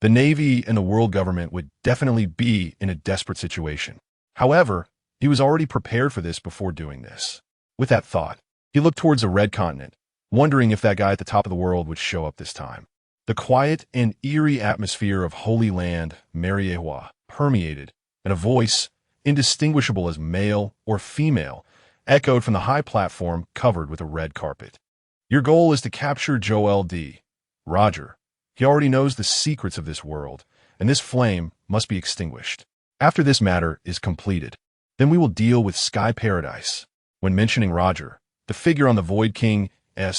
the Navy and the world government would definitely be in a desperate situation. However, he was already prepared for this before doing this. With that thought, he looked towards the Red Continent, wondering if that guy at the top of the world would show up this time. The quiet and eerie atmosphere of Holy Land, Mariewa, permeated, and a voice, indistinguishable as male or female, echoed from the high platform covered with a red carpet. Your goal is to capture Joel D. Roger. He already knows the secrets of this world, and this flame must be extinguished. After this matter is completed, then we will deal with Sky Paradise. When mentioning Roger, the figure on the Void King's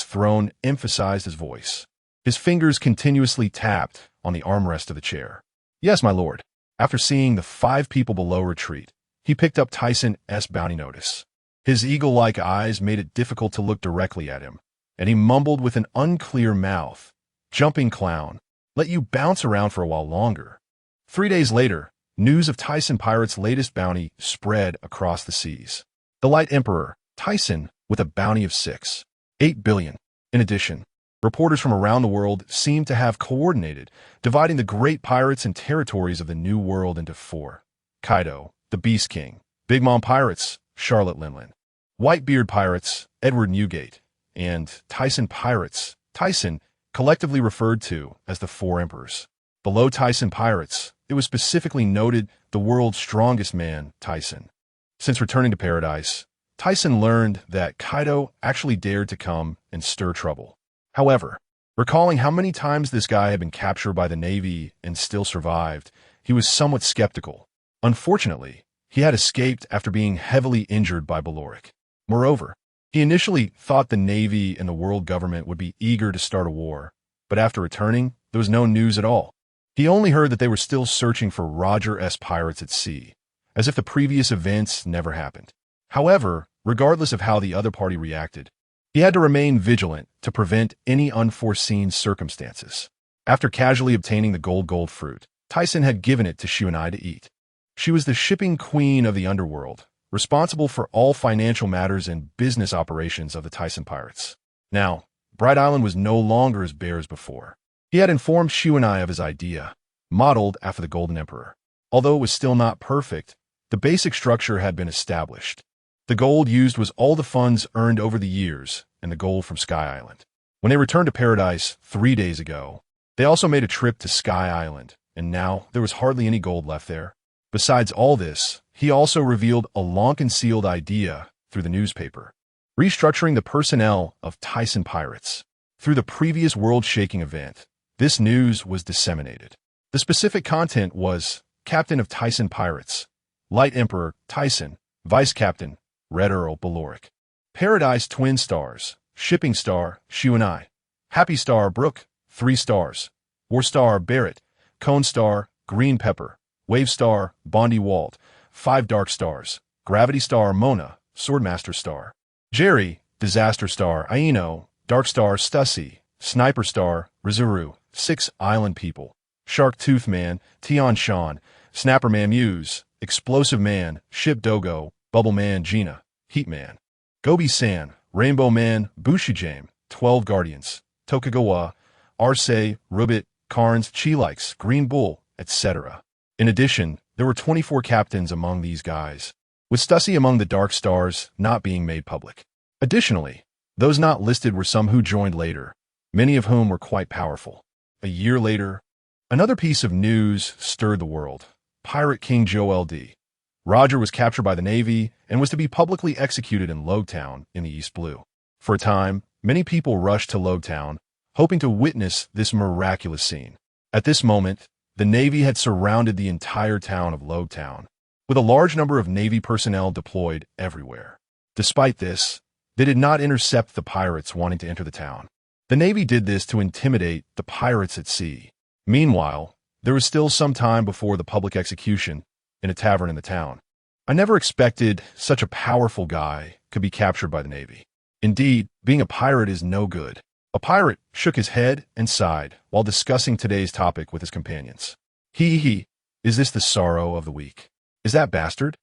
throne emphasized his voice. His fingers continuously tapped on the armrest of the chair. Yes, my lord. After seeing the 5 people below retreat, he picked up Thiesen's bounty notice. His eagle-like eyes made it difficult to look directly at him, and he mumbled with an unclear mouth, Jumping clown, let you bounce around for a while longer. 3 days later, news of Thiesen pirates' latest bounty spread across the seas. The Light Emperor, Thiesen, with a bounty of 6.8 billion. In addition, reporters from around the world seem to have coordinated, dividing the great pirates and territories of the New World into 4. Kaido, the Beast King. Big Mom Pirates, Charlotte Linland. Whitebeard Pirates, Edward Newgate. And Thiesen Pirates, Thiesen, collectively referred to as the 4 Emperors. Below Thiesen Pirates, it was specifically noted the world's strongest man, Thiesen. Since returning to paradise, Thiesen learned that Kaido actually dared to come and stir trouble. However, recalling how many times this guy had been captured by the Navy and still survived, he was somewhat skeptical. Unfortunately, he had escaped after being heavily injured by Beloric. Moreover, he initially thought the Navy and the world government would be eager to start a war, but after returning, there was no news at all. He only heard that they were still searching for Roger S. pirates at sea, as if the previous events never happened. However, regardless of how the other party reacted, he had to remain vigilant to prevent any unforeseen circumstances. After casually obtaining the gold fruit, Thiesen had given it to Shuanai to eat. She was the shipping queen of the underworld, responsible for all financial matters and business operations of the Thiesen pirates. Now, Bright Island was no longer as bare as before. He had informed Shuanai of his idea, modeled after the Golden Emperor. Although it was still not perfect, the basic structure had been established. The gold used was all the funds earned over the years and the gold from Sky Island. When they returned to Paradise 3 days ago, they also made a trip to Sky Island, and now there was hardly any gold left there. Besides all this, he also revealed a long-concealed idea through the newspaper, restructuring the personnel of Thiesen pirates. Through the previous world-shaking event, this news was disseminated. The specific content was Captain of Thiesen pirates, Light Emperor Thiesen, Vice Captain, Red Earl Beloric. Paradise Twin Stars, Shipping Star, Shuanai. Happy Star Brook, 3 stars. War Star Barrett, Cone Star, Green Pepper. Wave Star, Bondi Walt, 5 dark stars. Gravity Star Mona, Swordmaster Star. Jerry, Disaster Star Aino, Dark Star Stussy, Sniper Star Rizuru, 6 Island People. Shark Tooth Man, Tion Shan, Snapper Man Muse, Explosive Man, Ship Dogo, Bubble Man Gina, Heat Man. Gobi San, Rainbow Man, Bushijame, 12 Guardians. Tokugawa, Arce, Rubit, Carnes, Chilikes, Green Bull, etc. In addition, there were 24 captains among these guys, with Stussy among the Dark Stars not being made public. Additionally, those not listed were some who joined later, many of whom were quite powerful. A year later, another piece of news stirred the world. Pirate King Joe L.D. Roger was captured by the Navy and was to be publicly executed in Logtown in the East Blue. For a time, many people rushed to Logtown, hoping to witness this miraculous scene. At this moment, the Navy had surrounded the entire town of Logtown, with a large number of Navy personnel deployed everywhere. Despite this, they did not intercept the pirates wanting to enter the town. The Navy did this to intimidate the pirates at sea. Meanwhile, there was still some time before the public execution in a tavern in the town. I never expected such a powerful guy could be captured by the Navy. Indeed, being a pirate is no good. A pirate shook his head and sighed while discussing today's topic with his companions. Is this the sorrow of the week? Is that bastard?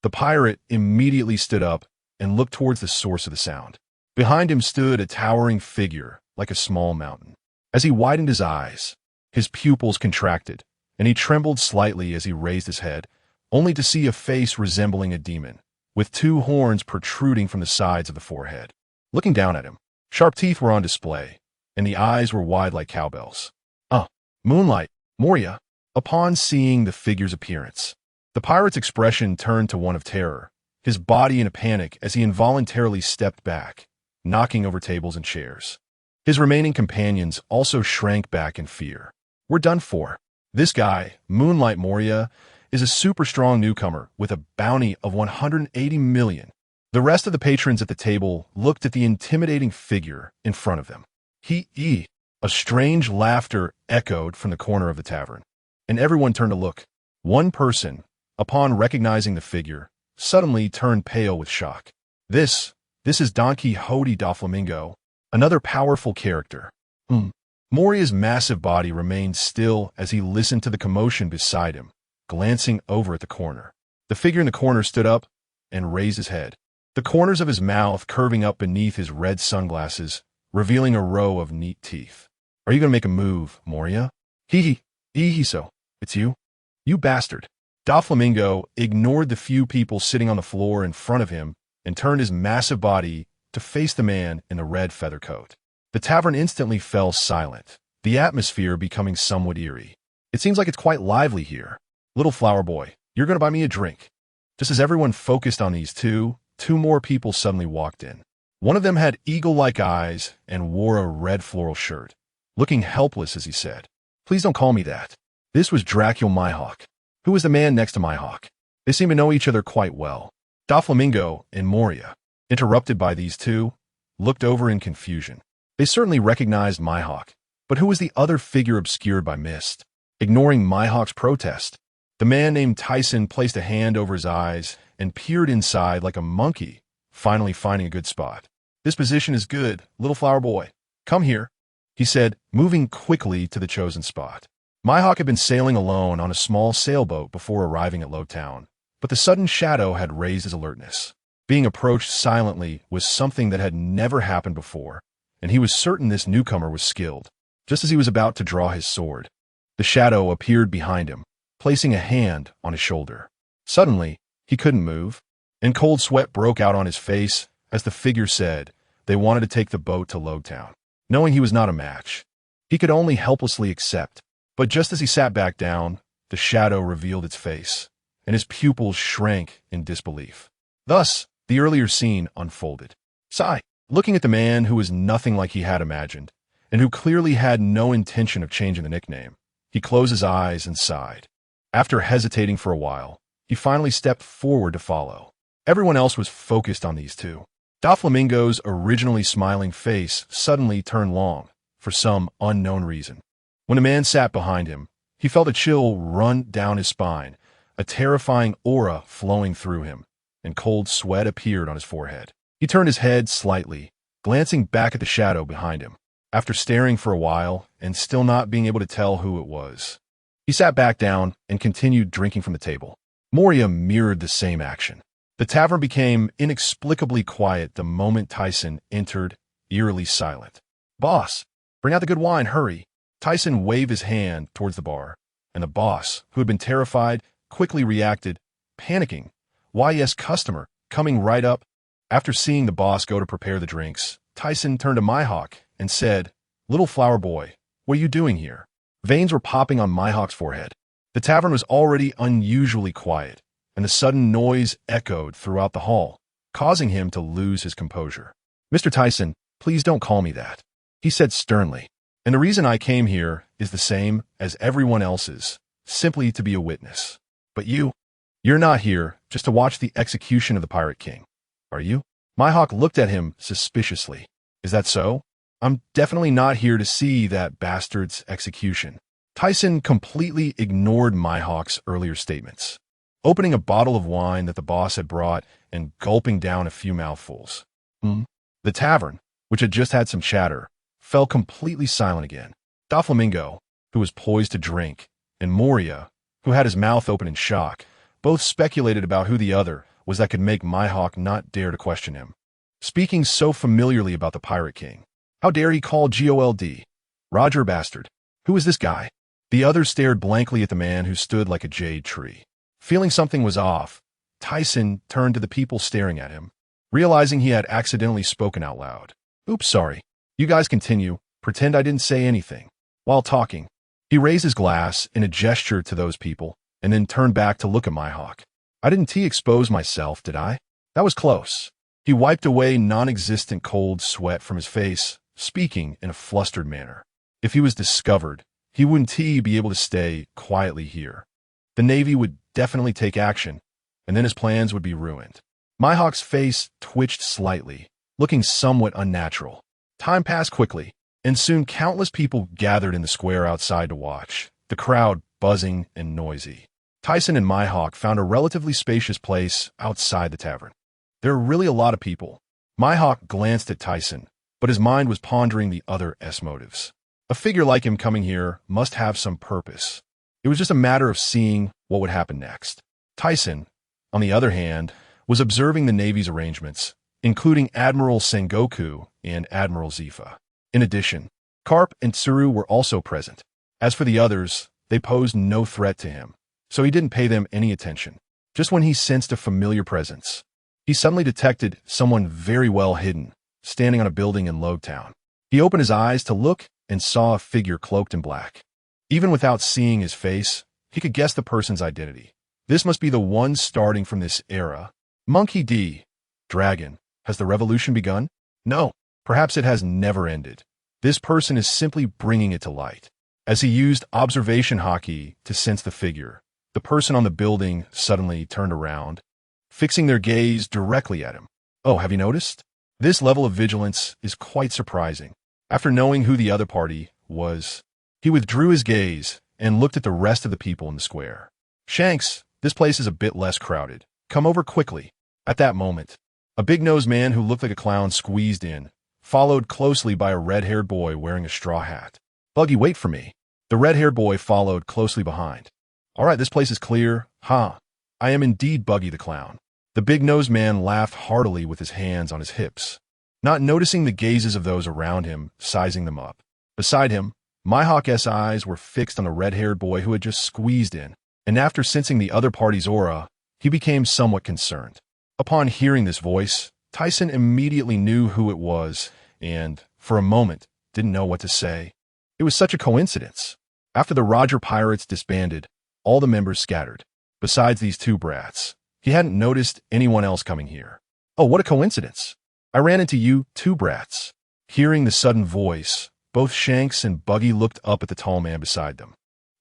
The pirate immediately stood up and looked towards the source of the sound. Behind him stood a towering figure like a small mountain. As he widened his eyes, his pupils contracted, and he trembled slightly as he raised his head, only to see a face resembling a demon, with 2 horns protruding from the sides of the forehead. Looking down at him, sharp teeth were on display, and the eyes were wide like cowbells. Moonlight, Moria. Upon seeing the figure's appearance, the pirate's expression turned to one of terror, his body in a panic as he involuntarily stepped back, knocking over tables and chairs. His remaining companions also shrank back in fear. We're done for. This guy, Moonlight Moria, is a super strong newcomer with a bounty of 180 million. The rest of the patrons at the table looked at the intimidating figure in front of them. A strange laughter echoed from the corner of the tavern, and everyone turned to look. One person, upon recognizing the figure, suddenly turned pale with shock. This is Don Quixote da Flamingo, another powerful character. Moria's massive body remained still as he listened to the commotion beside him, glancing over at the corner. The figure in the corner stood up and raised his head, the corners of his mouth curving up beneath his red sunglasses, revealing a row of neat teeth. "Are you going to make a move, Moria?" So. It's you? You bastard." Doflamingo ignored the few people sitting on the floor in front of him and turned his massive body to face the man in the red feather coat. The tavern instantly fell silent, the atmosphere becoming somewhat eerie. "It seems like it's quite lively here. Little flower boy, you're going to buy me a drink." Just as everyone focused on these two more people suddenly walked in. One of them had eagle-like eyes and wore a red floral shirt, looking helpless as he said, "Please don't call me that." This was Dracul Mihawk, who was the man next to Mihawk. They seemed to know each other quite well. Doflamingo and Moria, interrupted by these two, looked over in confusion. They certainly recognized Mihawk, but who was the other figure obscured by mist? Ignoring Mihawk's protest, the man named Thiesen placed a hand over his eyes and peered inside like a monkey, finally finding a good spot. "This position is good, little flower boy. Come here," he said, moving quickly to the chosen spot. Mihawk had been sailing alone on a small sailboat before arriving at Lowtown, but the sudden shadow had raised his alertness. Being approached silently was something that had never happened before, and he was certain this newcomer was skilled. Just as he was about to draw his sword, the shadow appeared behind him, placing a hand on his shoulder. Suddenly, he couldn't move, and cold sweat broke out on his face as the figure said they wanted to take the boat to Lowtown. Knowing he was not a match, he could only helplessly accept. But just as he sat back down, the shadow revealed its face, and his pupils shrank in disbelief. Thus, the earlier scene unfolded. Sigh, looking at the man who was nothing like he had imagined, and who clearly had no intention of changing the nickname, he closed his eyes and sighed. After hesitating for a while, he finally stepped forward to follow. Everyone else was focused on these two. Doflamingo's originally smiling face suddenly turned long, for some unknown reason. When the man sat behind him, he felt a chill run down his spine, a terrifying aura flowing through him, and cold sweat appeared on his forehead. He turned his head slightly, glancing back at the shadow behind him. After staring for a while and still not being able to tell who it was, he sat back down and continued drinking from the table. Moria mirrored the same action. The tavern became inexplicably quiet the moment Thiesen entered, eerily silent. "Boss, bring out the good wine, hurry." Thiesen waved his hand towards the bar, and the boss, who had been terrified, quickly reacted, panicking. "Why, yes, customer, coming right up." After seeing the boss go to prepare the drinks, Thiesen turned to Mihawk and said, "Little flower boy, what are you doing here?" Veins were popping on Mihawk's forehead. The tavern was already unusually quiet, and the sudden noise echoed throughout the hall, causing him to lose his composure. "Mr. Thiesen, please don't call me that," he said sternly. "And the reason I came here is the same as everyone else's, simply to be a witness. But you're not here just to watch the execution of the Pirate King, are you?" Mihawk looked at him suspiciously. "Is that so? I'm definitely not here to see that bastard's execution." Thiesen completely ignored Mihawk's earlier statements, opening a bottle of wine that the boss had brought and gulping down a few mouthfuls. The tavern, which had just had some chatter, fell completely silent again. Doflamingo, who was poised to drink, and Moria, who had his mouth open in shock, both speculated about who the other was that could make Mihawk not dare to question him. Speaking so familiarly about the Pirate King, how dare he call Gold Roger bastard? Who is this guy? The others stared blankly at the man who stood like a jade tree. Feeling something was off, Thiesen turned to the people staring at him, realizing he had accidentally spoken out loud. "Oops, sorry. You guys continue. Pretend I didn't say anything." While talking, he raised his glass in a gesture to those people and then turned back to look at Mihawk. "I didn't expose myself, did I? That was close." He wiped away non-existent cold sweat from his face, speaking in a flustered manner. If he was discovered, he wouldn't be able to stay quietly here. The Navy would definitely take action, and then his plans would be ruined. Mihawk's face twitched slightly, looking somewhat unnatural. Time passed quickly, and soon countless people gathered in the square outside to watch, the crowd buzzing and noisy. Thiesen and Mihawk found a relatively spacious place outside the tavern. There were really a lot of people. Mihawk glanced at Thiesen, but his mind was pondering the other motives. A figure like him coming here must have some purpose. It was just a matter of seeing what would happen next. Thiesen, on the other hand, was observing the Navy's arrangements, including Admiral Sengoku and Admiral Zifa. In addition, Karp and Tsuru were also present. As for the others, they posed no threat to him, so he didn't pay them any attention. Just when he sensed a familiar presence, he suddenly detected someone very well hidden, standing on a building in Logtown. He opened his eyes to look and saw a figure cloaked in black. Even without seeing his face, he could guess the person's identity. This must be the one starting from this era. Monkey D. Dragon. Has the revolution begun? No. Perhaps it has never ended. This person is simply bringing it to light. As he used observation hockey to sense the figure, the person on the building suddenly turned around, fixing their gaze directly at him. Oh, have you noticed? This level of vigilance is quite surprising. After knowing who the other party was, he withdrew his gaze and looked at the rest of the people in the square. Shanks, this place is a bit less crowded. Come over quickly. At that moment, a big-nosed man who looked like a clown squeezed in, followed closely by a red-haired boy wearing a straw hat. Buggy, wait for me. The red-haired boy followed closely behind. All right, this place is clear. Huh. I am indeed Buggy the Clown. The big-nosed man laughed heartily with his hands on his hips, not noticing the gazes of those around him, sizing them up. Beside him, Mihawk's eyes were fixed on the red-haired boy who had just squeezed in, and after sensing the other party's aura, he became somewhat concerned. Upon hearing this voice, Thiesen immediately knew who it was and, for a moment, didn't know what to say. It was such a coincidence. After the Roger Pirates disbanded, all the members scattered. Besides these two brats, he hadn't noticed anyone else coming here. Oh, what a coincidence. I ran into you, two brats. Hearing the sudden voice, both Shanks and Buggy looked up at the tall man beside them.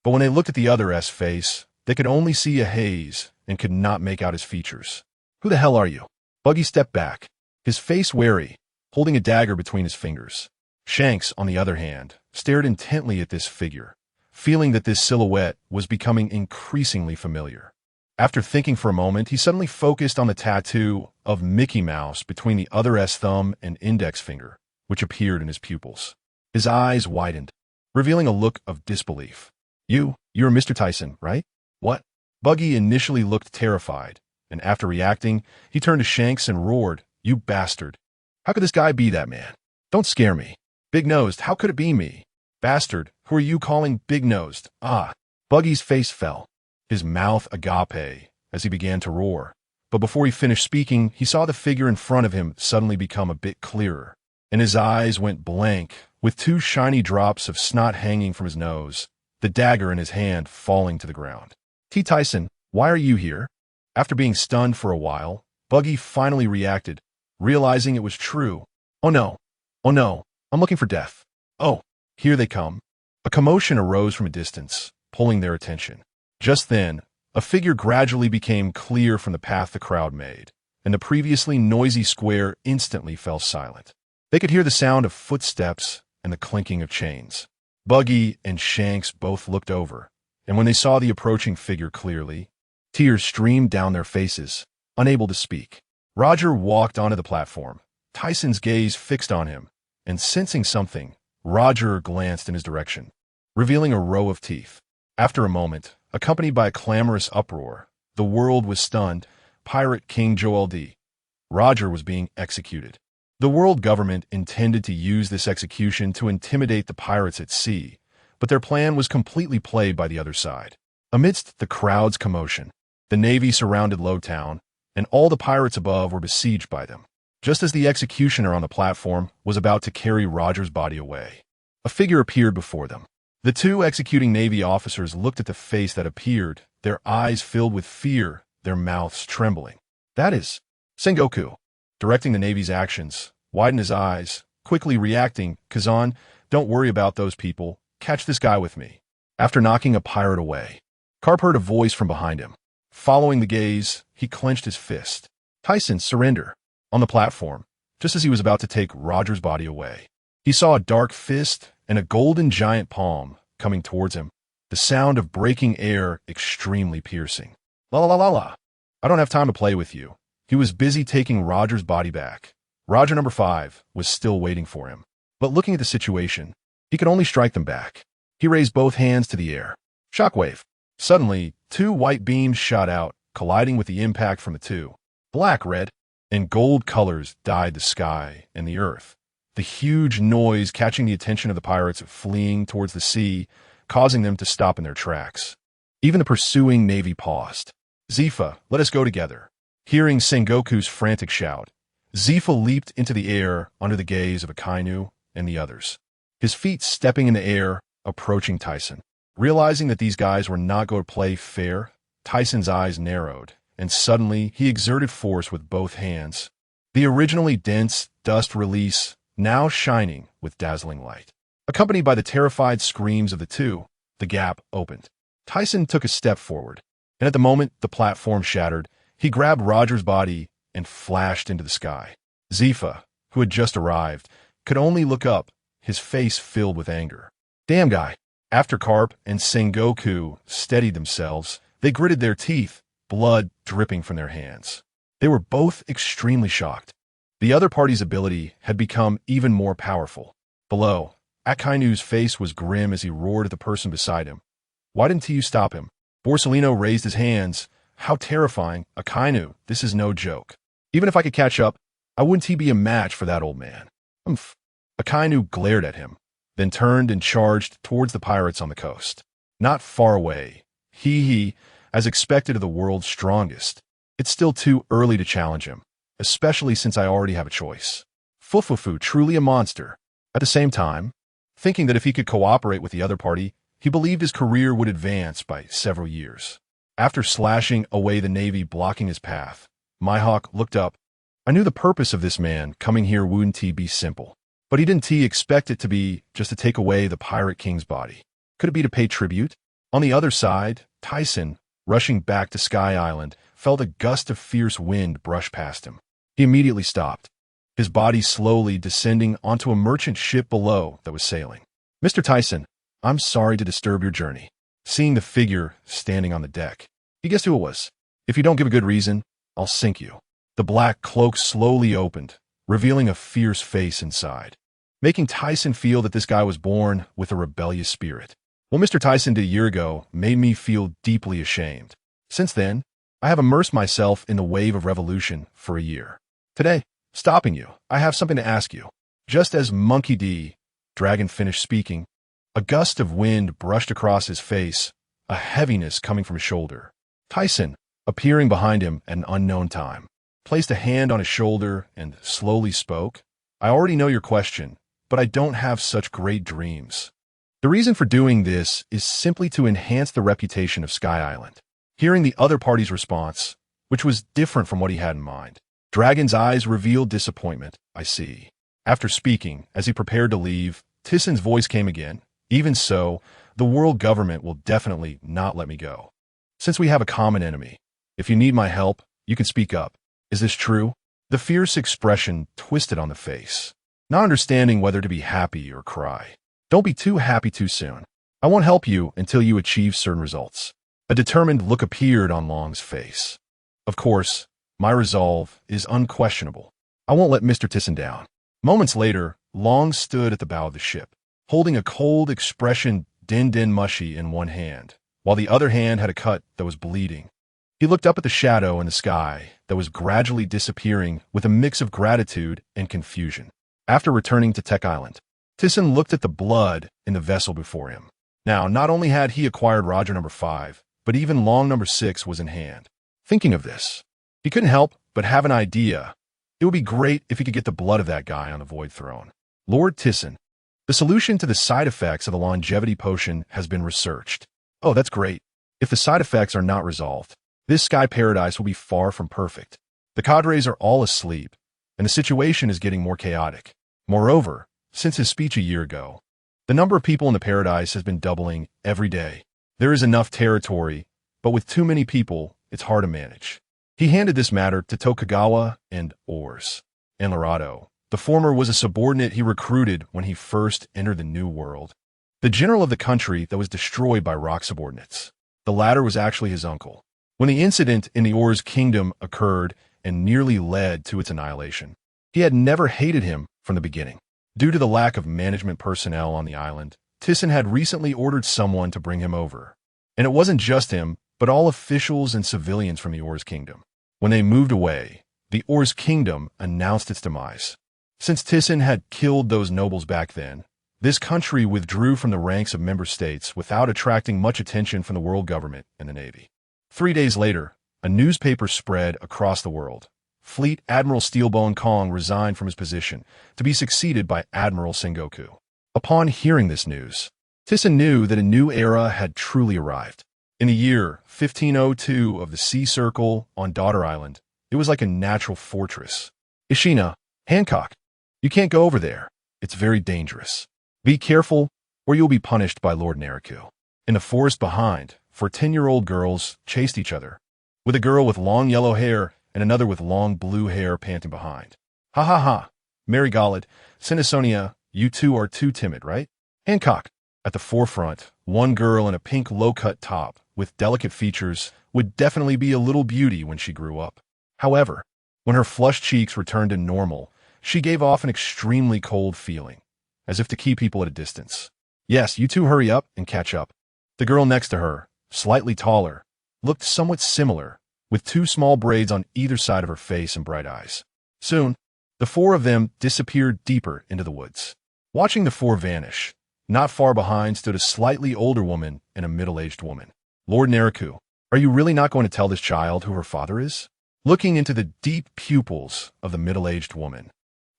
But when they looked at the other's face, they could only see a haze and could not make out his features. Who the hell are you? Buggy stepped back, his face wary, holding a dagger between his fingers. Shanks, on the other hand, stared intently at this figure, feeling that this silhouette was becoming increasingly familiar. After thinking for a moment, he suddenly focused on the tattoo of Mickey Mouse between the other's thumb and index finger, which appeared in his pupils. His eyes widened, revealing a look of disbelief. You're Mr. Thiesen, right? What? Buggy initially looked terrified, and after reacting, he turned to Shanks and roared, You bastard. How could this guy be that man? Don't scare me. Big-nosed, how could it be me? Bastard, who are you calling big-nosed? Ah. Buggy's face fell, his mouth agape, as he began to roar. But before he finished speaking, he saw the figure in front of him suddenly become a bit clearer, and his eyes went blank, with two shiny drops of snot hanging from his nose, the dagger in his hand falling to the ground. T. Thiesen, why are you here? After being stunned for a while, Buggy finally reacted, realizing it was true. Oh no, I'm looking for death. Oh, here they come. A commotion arose from a distance, pulling their attention. Just then, a figure gradually became clear from the path the crowd made, and the previously noisy square instantly fell silent. They could hear the sound of footsteps and the clinking of chains. Buggy and Shanks both looked over, and when they saw the approaching figure clearly, tears streamed down their faces, unable to speak. Roger walked onto the platform, Thiesen's gaze fixed on him, and sensing something, Roger glanced in his direction, revealing a row of teeth. After a moment, accompanied by a clamorous uproar, the world was stunned. Pirate King Joel D. Roger was being executed. The world government intended to use this execution to intimidate the pirates at sea, but their plan was completely played by the other side. Amidst the crowd's commotion, the Navy surrounded Lowtown, and all the pirates above were besieged by them. Just as the executioner on the platform was about to carry Roger's body away, a figure appeared before them. The two executing Navy officers looked at the face that appeared, their eyes filled with fear, their mouths trembling. That is Sengoku, directing the Navy's actions, widened his eyes, quickly reacting, Kazan, don't worry about those people, catch this guy with me. After knocking a pirate away, Karp heard a voice from behind him. Following the gaze, he clenched his fist. Thiesen, surrender. On the platform, just as he was about to take Roger's body away, he saw a dark fist and a golden giant palm coming towards him, the sound of breaking air extremely piercing. La la la la la. I don't have time to play with you. He was busy taking Roger's body back. Roger number 5 was still waiting for him. But looking at the situation, he could only strike them back. He raised both hands to the air. Shockwave. Suddenly, two white beams shot out, colliding with the impact from the two. Black, red, and gold colors dyed the sky and the earth. The huge noise catching the attention of the pirates fleeing towards the sea, causing them to stop in their tracks. Even the pursuing navy paused. "Zifa, let us go together." Hearing Sengoku's frantic shout, Zifa leaped into the air under the gaze of Akainu and the others. His feet stepping in the air, approaching Thiesen. Realizing that these guys were not going to play fair, Tyson's eyes narrowed, and suddenly he exerted force with both hands. The originally dense dust release, now shining with dazzling light. Accompanied by the terrified screams of the two, the gap opened. Thiesen took a step forward, and at the moment the platform shattered, he grabbed Roger's body and flashed into the sky. Zifa, who had just arrived, could only look up, his face filled with anger. "Damn guy." After Carp and Sengoku steadied themselves, they gritted their teeth, blood dripping from their hands. They were both extremely shocked. The other party's ability had become even more powerful. Below, Akainu's face was grim as he roared at the person beside him. "Why didn't you stop him?" Borsellino raised his hands. "How terrifying. Akainu, this is no joke. Even if I could catch up, I wouldn't he be a match for that old man?" "Umph." Akainu glared at him, then turned and charged towards the pirates on the coast. Not far away. He, as expected of the world's strongest. It's still too early to challenge him, especially since I already have a choice. Fufufu, truly a monster. At the same time, thinking that if he could cooperate with the other party, he believed his career would advance by several years. After slashing away the navy blocking his path, Mihawk looked up. I knew the purpose of this man coming here wouldn't be simple. But he didn't expect it to be just to take away the Pirate King's body. Could it be to pay tribute? On the other side, Thiesen, rushing back to Sky Island, felt a gust of fierce wind brush past him. He immediately stopped, his body slowly descending onto a merchant ship below that was sailing. "Mr. Thiesen, I'm sorry to disturb your journey." Seeing the figure standing on the deck, he guessed who it was. "If you don't give a good reason, I'll sink you." The black cloak slowly opened, revealing a fierce face inside, making Thiesen feel that this guy was born with a rebellious spirit. What Mr. Thiesen did a year ago made me feel deeply ashamed. Since then, I have immersed myself in the wave of revolution for a year. Today, stopping you, I have something to ask you. Just as Monkey D. Dragon finished speaking, a gust of wind brushed across his face, a heaviness coming from his shoulder. Thiesen, appearing behind him at an unknown time, placed a hand on his shoulder and slowly spoke. "I already know your question, but I don't have such great dreams. The reason for doing this is simply to enhance the reputation of Sky Island." Hearing the other party's response, which was different from what he had in mind, Dragon's eyes revealed disappointment. "I see." After speaking, as he prepared to leave, Tissen's voice came again. "Even so, the world government will definitely not let me go. Since we have a common enemy, if you need my help, you can speak up. Is this true?" The fierce expression twisted on the face, not understanding whether to be happy or cry. "Don't be too happy too soon. I won't help you until you achieve certain results." A determined look appeared on Long's face. "Of course, my resolve is unquestionable. I won't let Mr. Thiesen down." Moments later, Long stood at the bow of the ship, holding a cold expression din mushy in one hand, while the other hand had a cut that was bleeding. He looked up at the shadow in the sky that was gradually disappearing with a mix of gratitude and confusion. After returning to Tech Island, Thiesen looked at the blood in the vessel before him. Now, not only had he acquired Roger number 5, but even Long number 6 was in hand. Thinking of this, he couldn't help but have an idea. It would be great if he could get the blood of that guy on the Void Throne. Lord Thiesen, the solution to the side effects of the longevity potion has been researched. Oh, that's great. If the side effects are not resolved, this sky paradise will be far from perfect. The cadres are all asleep, and the situation is getting more chaotic. Moreover, since his speech a year ago, the number of people in the paradise has been doubling every day. There is enough territory, but with too many people, it's hard to manage. He handed this matter to Tokugawa and Aurs and Lorado. The former was a subordinate he recruited when he first entered the New World, the general of the country that was destroyed by rock subordinates. The latter was actually his uncle. When the incident in the Aurs kingdom occurred and nearly led to its annihilation, he had never hated him from the beginning. Due to the lack of management personnel on the island, Thiesen had recently ordered someone to bring him over. And it wasn't just him, but all officials and civilians from the Aurs kingdom. When they moved away, the Aurs kingdom announced its demise. Since Thiesen had killed those nobles back then, this country withdrew from the ranks of member states without attracting much attention from the world government and the navy. 3 days later, a newspaper spread across the world. Fleet Admiral Steelbone Kong resigned from his position to be succeeded by Admiral Sengoku. Upon hearing this news, Thiesen knew that a new era had truly arrived. In the year 1502 of the Sea Circle on Daughter Island, it was like a natural fortress. Ishina, Hancock, you can't go over there. It's very dangerous. Be careful, or you'll be punished by Lord Naraku. In the forest behind, 10-year-old girls chased each other, with a girl with long yellow hair and another with long blue hair panting behind. Ha ha ha, Mary Gollett, Sinisonia, you two are too timid, right? Hancock, at the forefront, one girl in a pink low-cut top with delicate features would definitely be a little beauty when she grew up. However, when her flushed cheeks returned to normal, she gave off an extremely cold feeling, as if to keep people at a distance. Yes, you two hurry up and catch up. The girl next to her, slightly taller, looked somewhat similar, with 2 small braids on either side of her face and bright eyes. Soon, the 4 of them disappeared deeper into the woods. Watching the 4 vanish, not far behind stood a slightly older woman and a middle-aged woman. Lord Naraku, are you really not going to tell this child who her father is? Looking into the deep pupils of the middle-aged woman,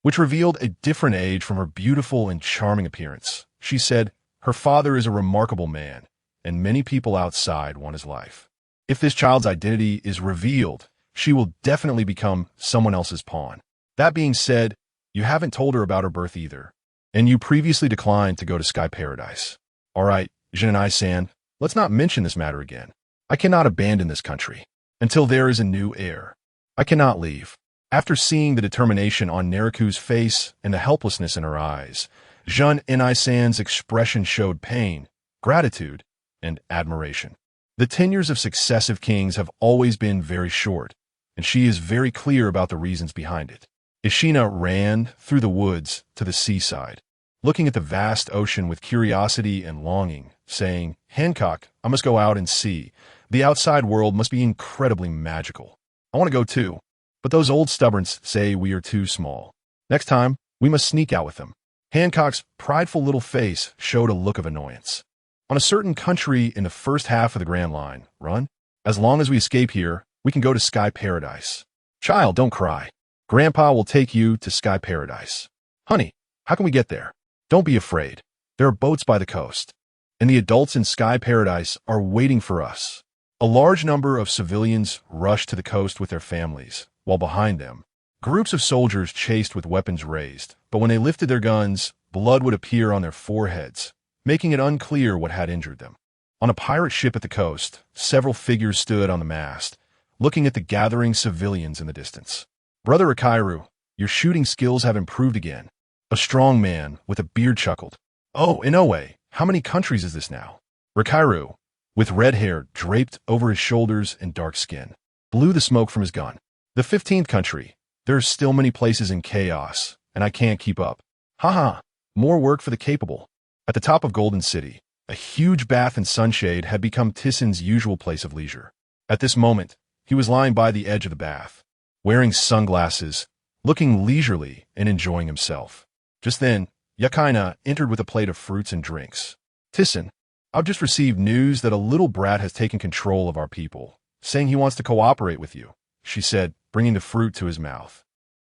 which revealed a different age from her beautiful and charming appearance, she said, her father is a remarkable man, and many people outside want his life. If this child's identity is revealed, she will definitely become someone else's pawn. That being said, you haven't told her about her birth either, and you previously declined to go to Sky Paradise. All right, Jinai-san, let's not mention this matter again. I cannot abandon this country until there is a new heir. I cannot leave. After seeing the determination on Naraku's face and the helplessness in her eyes, Jean Inai-san's expression showed pain, gratitude, and admiration. The tenures of successive kings have always been very short, and she is very clear about the reasons behind it. Ishina ran through the woods to the seaside, looking at the vast ocean with curiosity and longing, saying, Hancock, I must go out and see. The outside world must be incredibly magical. I want to go too, but those old stubborns say we are too small. Next time, we must sneak out with them. Hancock's prideful little face showed a look of annoyance. On a certain country in the first half of the Grand Line, run. As long as we escape here, we can go to Sky Paradise. Child, don't cry. Grandpa will take you to Sky Paradise. Honey, how can we get there? Don't be afraid. There are boats by the coast, and the adults in Sky Paradise are waiting for us. A large number of civilians rushed to the coast with their families, while behind them, groups of soldiers chased with weapons raised, but when they lifted their guns, blood would appear on their foreheads, making it unclear what had injured them. On a pirate ship at the coast, several figures stood on the mast, looking at the gathering civilians in the distance. Brother Akairu, your shooting skills have improved again. A strong man with a beard chuckled. Oh, Inoue, how many countries is this now? Rakairu, with red hair draped over his shoulders and dark skin, blew the smoke from his gun. The 15th country. There are still many places in chaos, and I can't keep up. Haha, more work for the capable. At the top of Golden City, a huge bath and sunshade had become Thiesen's usual place of leisure. At this moment, he was lying by the edge of the bath, wearing sunglasses, looking leisurely and enjoying himself. Just then, Yakaina entered with a plate of fruits and drinks. Thiesen, I've just received news that a little brat has taken control of our people, saying he wants to cooperate with you, she said, bringing the fruit to his mouth.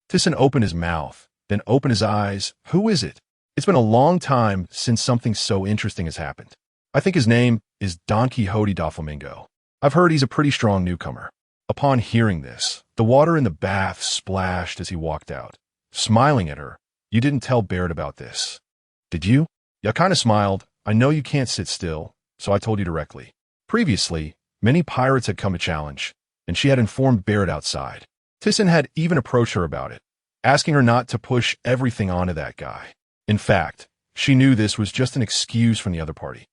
Thiesen opened his mouth, then opened his eyes. Who is it? It's been a long time since something so interesting has happened. I think his name is Don Quixote da Flamingo. I've heard he's a pretty strong newcomer. Upon hearing this, the water in the bath splashed as he walked out, smiling at her. You didn't tell Baird about this, did you? Yakaina smiled. I know you can't sit still, so I told you directly. Previously, many pirates had come to challenge, and she had informed Baird outside. Thiesen had even approached her about it, asking her not to push everything onto that guy. In fact, she knew this was just an excuse from the other party.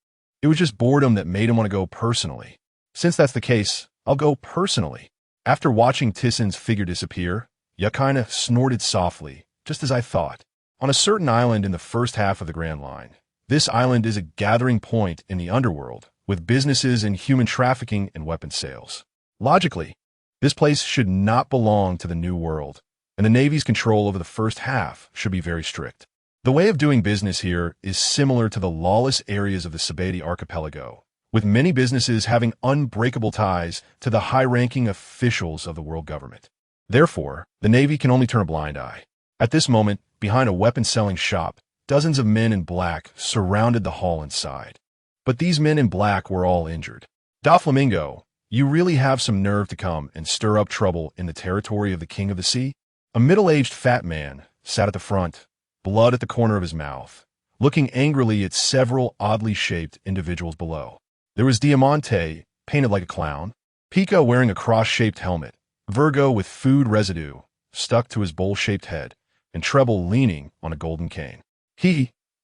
It was just boredom that made him want to go personally. Since that's the case, I'll go personally. After watching Thiesen's figure disappear, Yakaina snorted softly, just as I thought. On a certain island in the first half of the Grand Line, this island is a gathering point in the underworld with businesses in human trafficking and weapons sales. Logically, this place should not belong to the New World, and the Navy's control over the first half should be very strict. The way of doing business here is similar to the lawless areas of the Sabeti archipelago, with many businesses having unbreakable ties to the high-ranking officials of the world government. Therefore, the Navy can only turn a blind eye. At this moment, behind a weapon-selling shop, dozens of men in black surrounded the hall inside. But these men in black were all injured. Doflamingo, you really have some nerve to come and stir up trouble in the territory of the King of the Sea? A middle-aged fat man sat at the front, blood at the corner of his mouth, looking angrily at several oddly shaped individuals below. There was Diamante, painted like a clown, Pika wearing a cross-shaped helmet, Virgo with food residue stuck to his bowl-shaped head, and Treble leaning on a golden cane.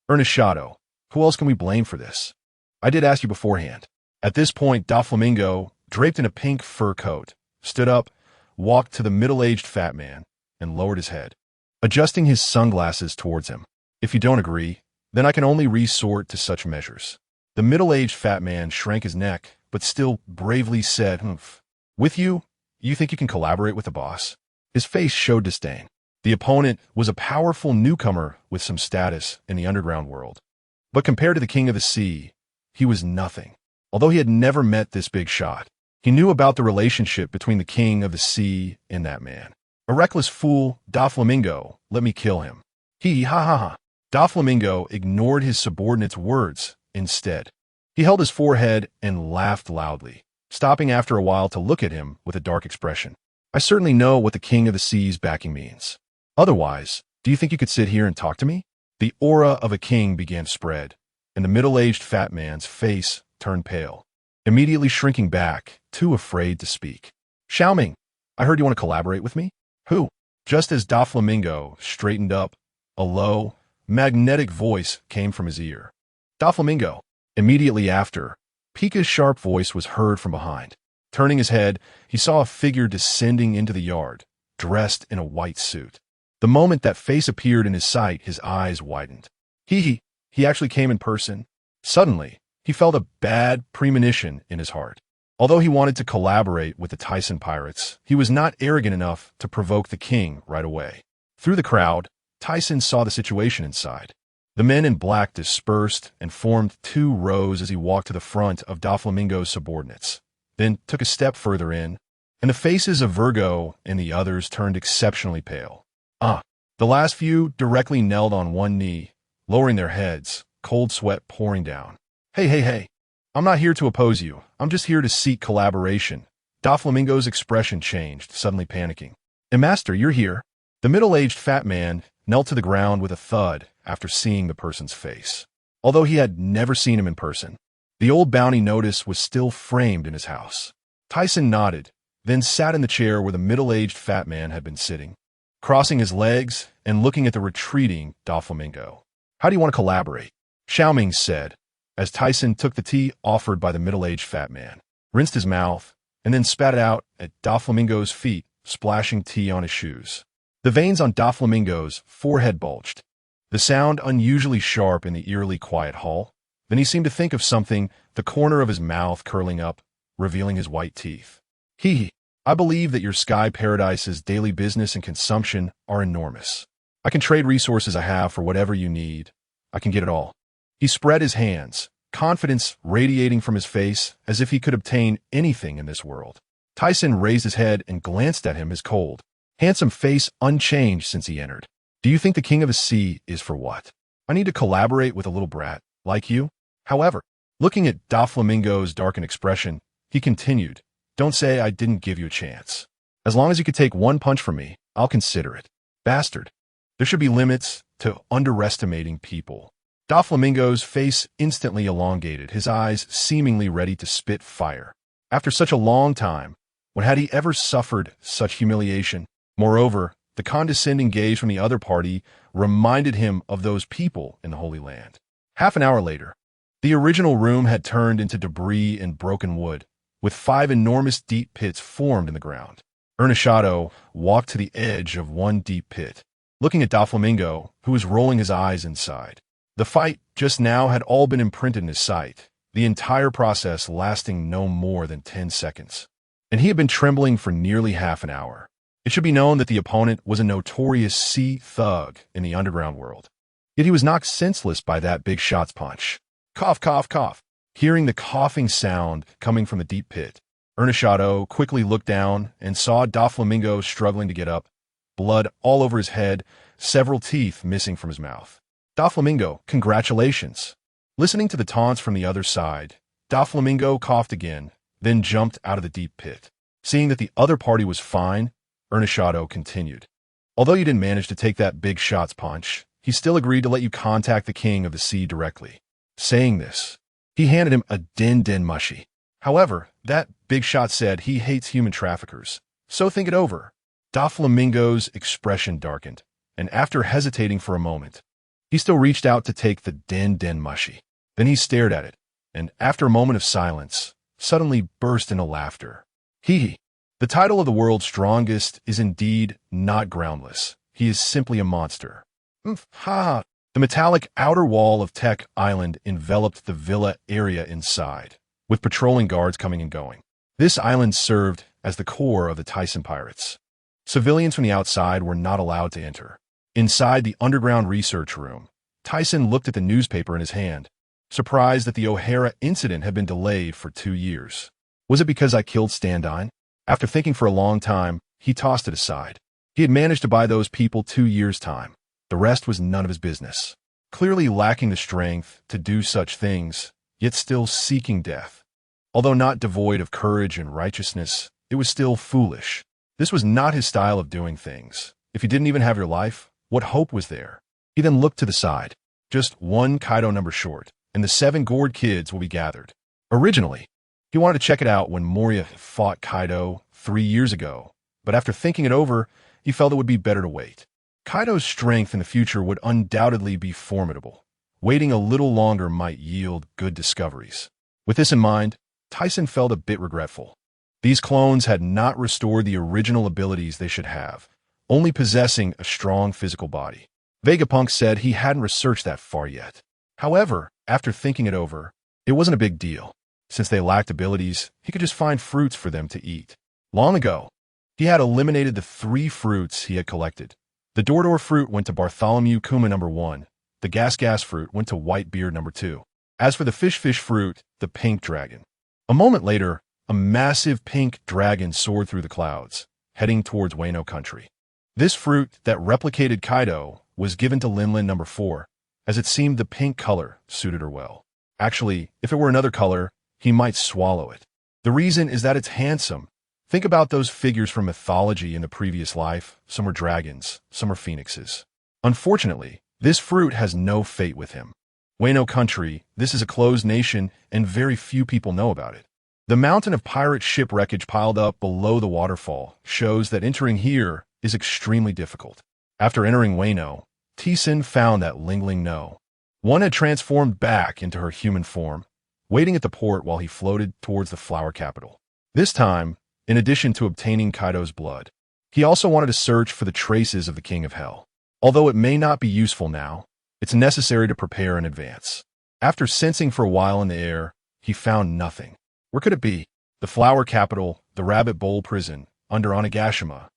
Ernest Shadow, who else can we blame for this? I did ask you beforehand. At this point, Doflamingo, draped in a pink fur coat, stood up, walked to the middle-aged fat man, and lowered his head, adjusting his sunglasses towards him. If you don't agree, then I can only resort to such measures. The middle-aged fat man shrank his neck, but still bravely said, "Humph. With you, you think you can collaborate with the boss?" His face showed disdain. The opponent was a powerful newcomer with some status in the underground world. But compared to the King of the Sea, he was nothing. Although he had never met this big shot, he knew about the relationship between the King of the Sea and that man. A reckless fool, Doflamingo, let me kill him. Doflamingo ignored his subordinate's words instead. He held his forehead and laughed loudly, stopping after a while to look at him with a dark expression. I certainly know what the King of the Sea's backing means. Otherwise, do you think you could sit here and talk to me? The aura of a king began to spread, and the middle-aged fat man's face turned pale, immediately shrinking back, too afraid to speak. Xiaoming, I heard you want to collaborate with me? Who? Just as Doflamingo straightened up, a low, magnetic voice came from his ear. Doflamingo. Immediately after, Pika's sharp voice was heard from behind. Turning his head, he saw a figure descending into the yard, dressed in a white suit. The moment that face appeared in his sight, his eyes widened. He actually came in person. Suddenly, he felt a bad premonition in his heart. Although he wanted to collaborate with the Thiesen pirates, he was not arrogant enough to provoke the king right away. Through the crowd, Thiesen saw the situation inside. The men in black dispersed and formed two rows as he walked to the front of Doflamingo's subordinates, then took a step further in, and the faces of Virgo and the others turned exceptionally pale. The last few directly knelt on one knee, lowering their heads, cold sweat pouring down. Hey. I'm not here to oppose you. I'm just here to seek collaboration. Doflamingo's expression changed, suddenly panicking. Master, you're here. The middle-aged fat man knelt to the ground with a thud after seeing the person's face. Although he had never seen him in person, the old bounty notice was still framed in his house. Thiesen nodded, then sat in the chair where the middle-aged fat man had been sitting, crossing his legs and looking at the retreating Doflamingo. How do you want to collaborate? Xiaoming said, as Thiesen took the tea offered by the middle-aged fat man, rinsed his mouth, and then spat it out at Doflamingo's feet, splashing tea on his shoes. The veins on Doflamingo's forehead bulged, the sound unusually sharp in the eerily quiet hall. Then he seemed to think of something, the corner of his mouth curling up, revealing his white teeth. I believe that your sky paradise's daily business and consumption are enormous. I can trade resources I have for whatever you need. I can get it all. He spread his hands, confidence radiating from his face as if he could obtain anything in this world. Thiesen raised his head and glanced at him, his cold, handsome face unchanged since he entered. Do you think the King of the Sea is for what? I need to collaborate with a little brat like you? However, looking at Doflamingo's darkened expression, he continued, Don't say I didn't give you a chance. As long as you could take one punch from me, I'll consider it. Bastard. There should be limits to underestimating people. Doflamingo's face instantly elongated, his eyes seemingly ready to spit fire. After such a long time, when had he ever suffered such humiliation? Moreover, the condescending gaze from the other party reminded him of those people in the Holy Land. Half an hour later, the original room had turned into debris and broken wood, with 5 enormous deep pits formed in the ground. Ernest Shadow walked to the edge of one deep pit, looking at Doflamingo, who was rolling his eyes inside. The fight just now had all been imprinted in his sight, the entire process lasting no more than 10 seconds. And he had been trembling for nearly half an hour. It should be known that the opponent was a notorious sea thug in the underground world. Yet he was knocked senseless by that big shot's punch. Cough, cough, cough. Hearing the coughing sound coming from the deep pit, Ernestado quickly looked down and saw Doflamingo struggling to get up, blood all over his head, several teeth missing from his mouth. Doflamingo, congratulations. Listening to the taunts from the other side, Doflamingo coughed again, then jumped out of the deep pit. Seeing that the other party was fine, Ernestado continued. Although you didn't manage to take that big shot's punch, he still agreed to let you contact the king of the sea directly. Saying this, he handed him a den mushy. However, that big shot said he hates human traffickers, so think it over. Doflamingo's expression darkened, and after hesitating for a moment, he still reached out to take the den mushy. Then he stared at it, and after a moment of silence, suddenly burst into laughter. Hee. The title of the world's strongest is indeed not groundless. He is simply a monster. Ha! The metallic outer wall of Tech Island enveloped the villa area inside, with patrolling guards coming and going. This island served as the core of the Thiesen pirates. Civilians from the outside were not allowed to enter. Inside the underground research room, Thiesen looked at the newspaper in his hand, surprised that the O'Hara incident had been delayed for 2 years. Was it because I killed Standine? After thinking for a long time, he tossed it aside. He had managed to buy those people 2 years' time. The rest was none of his business. Clearly lacking the strength to do such things, yet still seeking death. Although not devoid of courage and righteousness, it was still foolish. This was not his style of doing things. If you didn't even have your life, what hope was there? He then looked to the side. Just one Kaido number short, and the 7 gourd kids will be gathered. Originally, he wanted to check it out when Moria fought Kaido 3 years ago, but after thinking it over, he felt it would be better to wait. Kaido's strength in the future would undoubtedly be formidable. Waiting a little longer might yield good discoveries. With this in mind, Thiesen felt a bit regretful. These clones had not restored the original abilities they should have, only possessing a strong physical body. Vegapunk said he hadn't researched that far yet. However, after thinking it over, it wasn't a big deal. Since they lacked abilities, he could just find fruits for them to eat. Long ago, he had eliminated the 3 fruits he had collected. The Dordor fruit went to Bartholomew Kuma number 1. The Gas fruit went to Whitebeard number 2. As for the Fish fruit, the Pink Dragon. A moment later, a massive pink dragon soared through the clouds, heading towards Wano country. This fruit that replicated Kaido was given to Linlin number 4, as it seemed the pink color suited her well. Actually, if it were another color, he might swallow it. The reason is that it's handsome. Think about those figures from mythology in the previous life. Some are dragons, some are phoenixes. Unfortunately, this fruit has no fate with him. Wano country, this is a closed nation, and very few people know about it. The mountain of pirate ship wreckage piled up below the waterfall shows that entering here is extremely difficult. After entering Wano, Thiesen found that Lingling No. One had transformed back into her human form, waiting at the port while he floated towards the flower capital. This time, in addition to obtaining Kaido's blood, he also wanted to search for the traces of the King of Hell. Although it may not be useful now, it's necessary to prepare in advance. After sensing for a while in the air, he found nothing. Where could it be? The flower capital, the rabbit bowl prison, under Onigashima,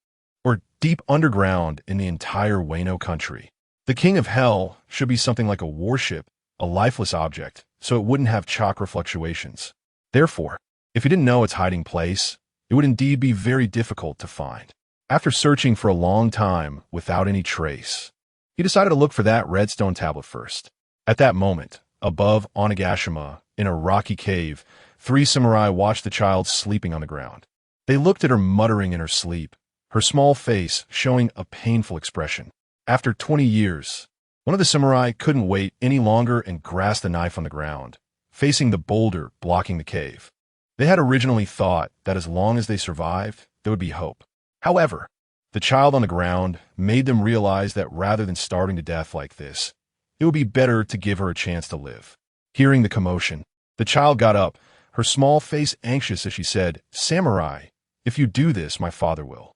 or deep underground in the entire Wano country? The King of Hell should be something like a warship, a lifeless object, so it wouldn't have chakra fluctuations. Therefore, if he didn't know its hiding place, it would indeed be very difficult to find. After searching for a long time without any trace, he decided to look for that redstone tablet first. At that moment, above Onigashima, in a rocky cave, 3 samurai watched the child sleeping on the ground. They looked at her muttering in her sleep, her small face showing a painful expression. After 20 years, one of the samurai couldn't wait any longer and grasped the knife on the ground, facing the boulder blocking the cave. They had originally thought that as long as they survived, there would be hope. However, the child on the ground made them realize that rather than starving to death like this, it would be better to give her a chance to live. Hearing the commotion, the child got up, her small face anxious as she said, "Samurai, if you do this, my father will.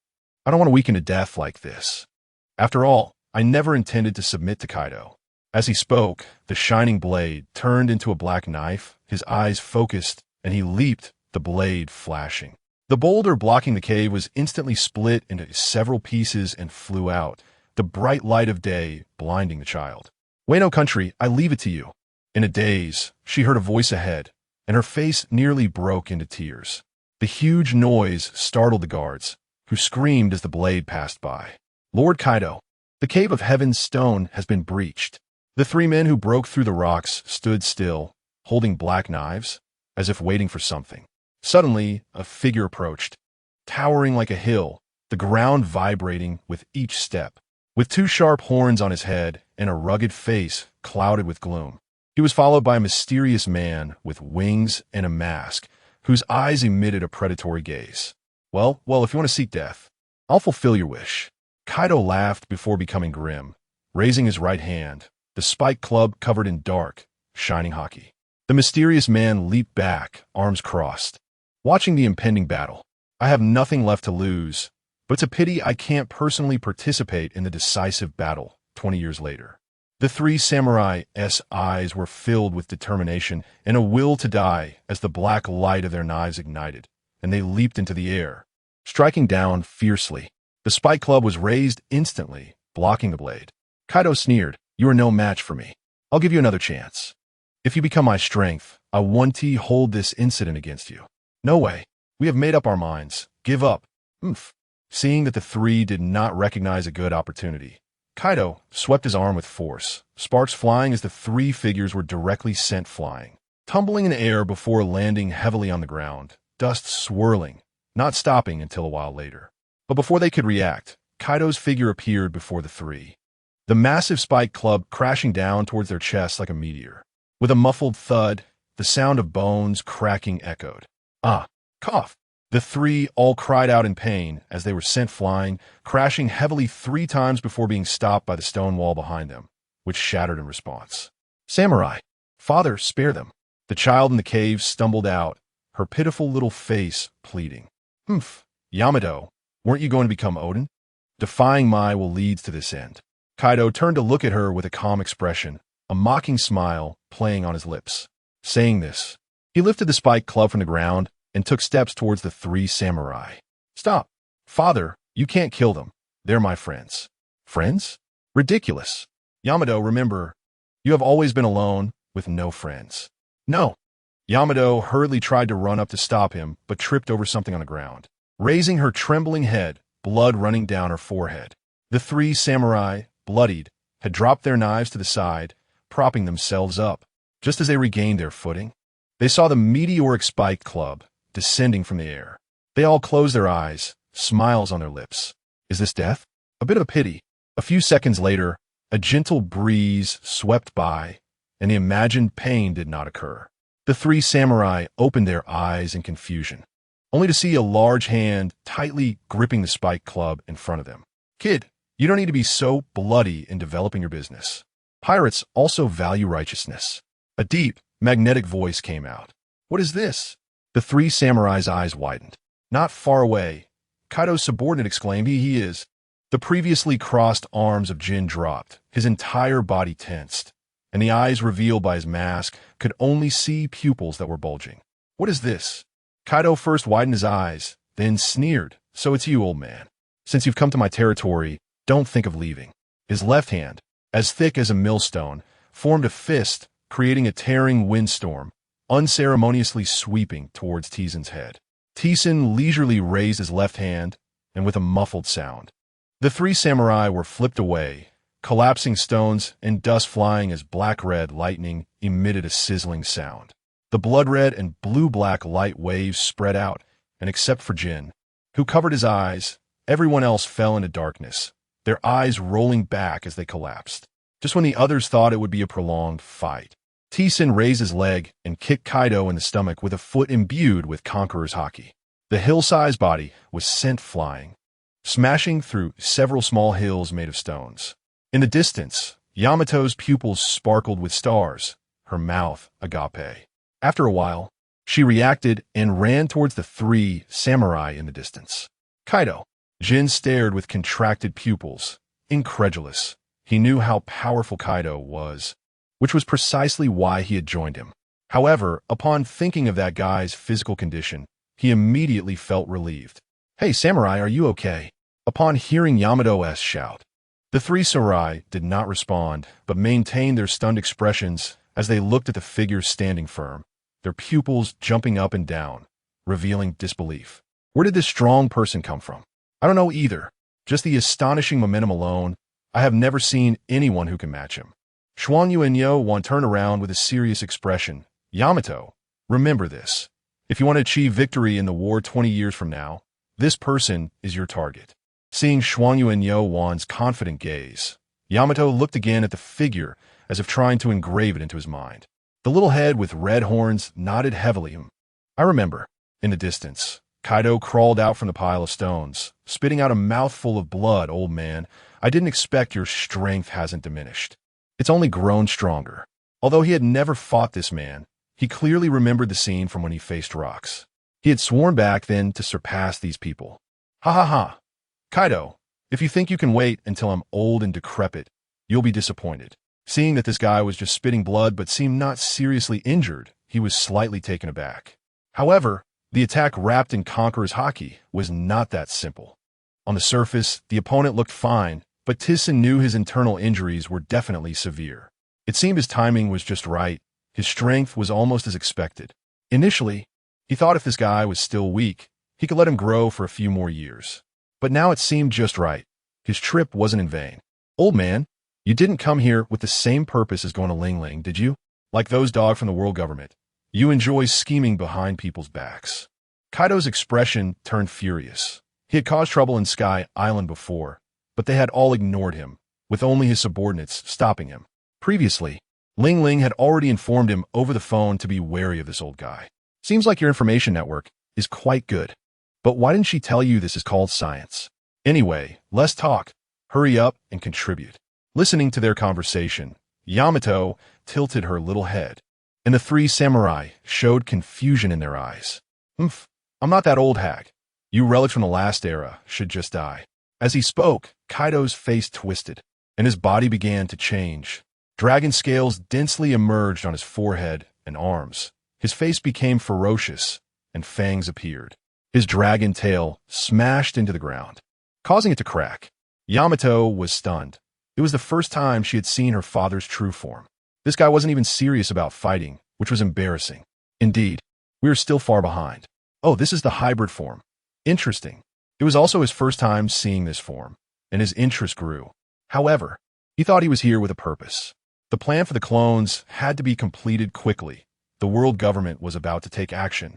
I don't want to weaken to death like this. After all, I never intended to submit to Kaido. As he spoke, the shining blade turned into a black knife, his eyes focused, and he leaped, the blade flashing. The boulder blocking the cave was instantly split into several pieces and flew out, the bright light of day blinding the child. "Wano country, I leave it to you." In a daze, she heard a voice ahead, and her face nearly broke into tears. The huge noise startled the guards, who screamed as the blade passed by. "Lord Kaido, the Cave of Heaven's stone has been breached." The three men who broke through the rocks stood still, holding black knives, as if waiting for something. Suddenly, a figure approached, towering like a hill, the ground vibrating with each step. With two sharp horns on his head and a rugged face clouded with gloom. He was followed by a mysterious man with wings and a mask, whose eyes emitted a predatory gaze. Well, if you want to seek death, I'll fulfill your wish." Kaido laughed before becoming grim, raising his right hand, the spike club covered in dark, shining haki. The mysterious man leaped back, arms crossed, watching the impending battle. "I have nothing left to lose, but it's a pity I can't personally participate in the decisive battle 20 years later." The three samurai's eyes were filled with determination and a will to die as the black light of their knives ignited, and they leaped into the air, striking down fiercely. The spike club was raised instantly, blocking the blade. Kaido sneered, "You are no match for me. I'll give you another chance. If you become my strength, I want to hold this incident against you." "No way. We have made up our minds. Give up." Seeing that the three did not recognize a good opportunity, Kaido swept his arm with force, sparks flying as the three figures were directly sent flying, tumbling in the air before landing heavily on the ground, dust swirling, not stopping until a while later. But before they could react, Kaido's figure appeared before the three, the massive spike club crashing down towards their chests like a meteor. With a muffled thud, the sound of bones cracking echoed. "Ah, cough." The three all cried out in pain as they were sent flying, crashing heavily 3 times before being stopped by the stone wall behind them, which shattered in response. "Samurai, father, spare them." The child in the cave stumbled out, her pitiful little face pleading. "Yamato, weren't you going to become Odin? Defying my will leads to this end." Kaido turned to look at her with a calm expression, a mocking smile playing on his lips. Saying this, he lifted the spike club from the ground and took steps towards the 3 samurai. "Stop. Father, you can't kill them. They're my friends." "Friends? Ridiculous. Yamato, remember, you have always been alone with no friends." "No." Yamato hurriedly tried to run up to stop him, but tripped over something on the ground, raising her trembling head, blood running down her forehead. The 3 samurai, bloodied, had dropped their knives to the side, propping themselves up. Just as they regained their footing, they saw the meteoric spike club descending from the air. They all closed their eyes, smiles on their lips. Is this death? A bit of a pity. A few seconds later, a gentle breeze swept by, and the imagined pain did not occur. The 3 samurai opened their eyes in confusion, only to see a large hand tightly gripping the spike club in front of them. "Kid, you don't need to be so bloody in developing your business. Pirates also value righteousness." A deep, magnetic voice came out. "What is this?" The 3 samurai's eyes widened. Not far away, Kaido's subordinate exclaimed, He is." The previously crossed arms of Jin dropped, his entire body tensed, and the eyes revealed by his mask could only see pupils that were bulging. "What is this?" Kaido first widened his eyes, then sneered. "So it's you, old man. Since you've come to my territory, don't think of leaving." His left hand, as thick as a millstone, formed a fist, creating a tearing windstorm, unceremoniously sweeping towards Thiesen's head. Thiesen leisurely raised his left hand, and with a muffled sound, the 3 samurai were flipped away, collapsing stones and dust flying as black-red lightning emitted a sizzling sound. The blood-red and blue-black light waves spread out, and except for Jin, who covered his eyes, everyone else fell into darkness, their eyes rolling back as they collapsed. Just when the others thought it would be a prolonged fight, Thiesen raised his leg and kicked Kaido in the stomach with a foot imbued with Conqueror's haki. The hill-sized body was sent flying, smashing through several small hills made of stones. In the distance, Yamato's pupils sparkled with stars, her mouth agape. After a while, she reacted and ran towards the 3 samurai in the distance. "Kaido." Jin stared with contracted pupils, incredulous. He knew how powerful Kaido was, which was precisely why he had joined him. However, upon thinking of that guy's physical condition, he immediately felt relieved. "Hey, samurai, are you okay?" Upon hearing Yamato's shout, the three samurai did not respond, but maintained their stunned expressions as they looked at the figure standing firm, their pupils jumping up and down, revealing disbelief. Where did this strong person come from? I don't know either. Just the astonishing momentum alone, I have never seen anyone who can match him. Xuan Yuanyo turned around with a serious expression. Yamato, remember this. If you want to achieve victory in the war 20 years from now, this person is your target. Seeing Xuan Yuanyo's confident gaze, Yamato looked again at the figure as if trying to engrave it into his mind. The little head with red horns nodded heavily. I remember. In the distance, Kaido crawled out from the pile of stones, spitting out a mouthful of blood. Old man, I didn't expect your strength hasn't diminished. It's only grown stronger. Although he had never fought this man, he clearly remembered the scene from when he faced rocks. He had sworn back then to surpass these people. Ha ha ha. Kaido, if you think you can wait until I'm old and decrepit, you'll be disappointed. Seeing that this guy was just spitting blood but seemed not seriously injured, he was slightly taken aback. However, the attack wrapped in Conqueror's haki was not that simple. On the surface, the opponent looked fine, but Thiesen knew his internal injuries were definitely severe. It seemed his timing was just right. His strength was almost as expected. Initially, he thought if this guy was still weak, he could let him grow for a few more years. But now it seemed just right. His trip wasn't in vain. Old man, you didn't come here with the same purpose as going to Ling Ling, did you? Like those dogs from the world government. You enjoy scheming behind people's backs. Kaido's expression turned furious. He had caused trouble in Sky Island before, but they had all ignored him, with only his subordinates stopping him. Previously, Ling Ling had already informed him over the phone to be wary of this old guy. Seems like your information network is quite good. But why didn't she tell you this is called science? Anyway, less talk. Hurry up and contribute. Listening to their conversation, Yamato tilted her little head, and the three samurai showed confusion in their eyes. I'm not that old hag. You relics from the last era should just die. As he spoke, Kaido's face twisted, and his body began to change. Dragon scales densely emerged on his forehead and arms. His face became ferocious, and fangs appeared. His dragon tail smashed into the ground, causing it to crack. Yamato was stunned. It was the first time she had seen her father's true form. This guy wasn't even serious about fighting, which was embarrassing. Indeed, we were still far behind. Oh, this is the hybrid form. Interesting. It was also his first time seeing this form, and his interest grew. However, he thought he was here with a purpose. The plan for the clones had to be completed quickly. The world government was about to take action.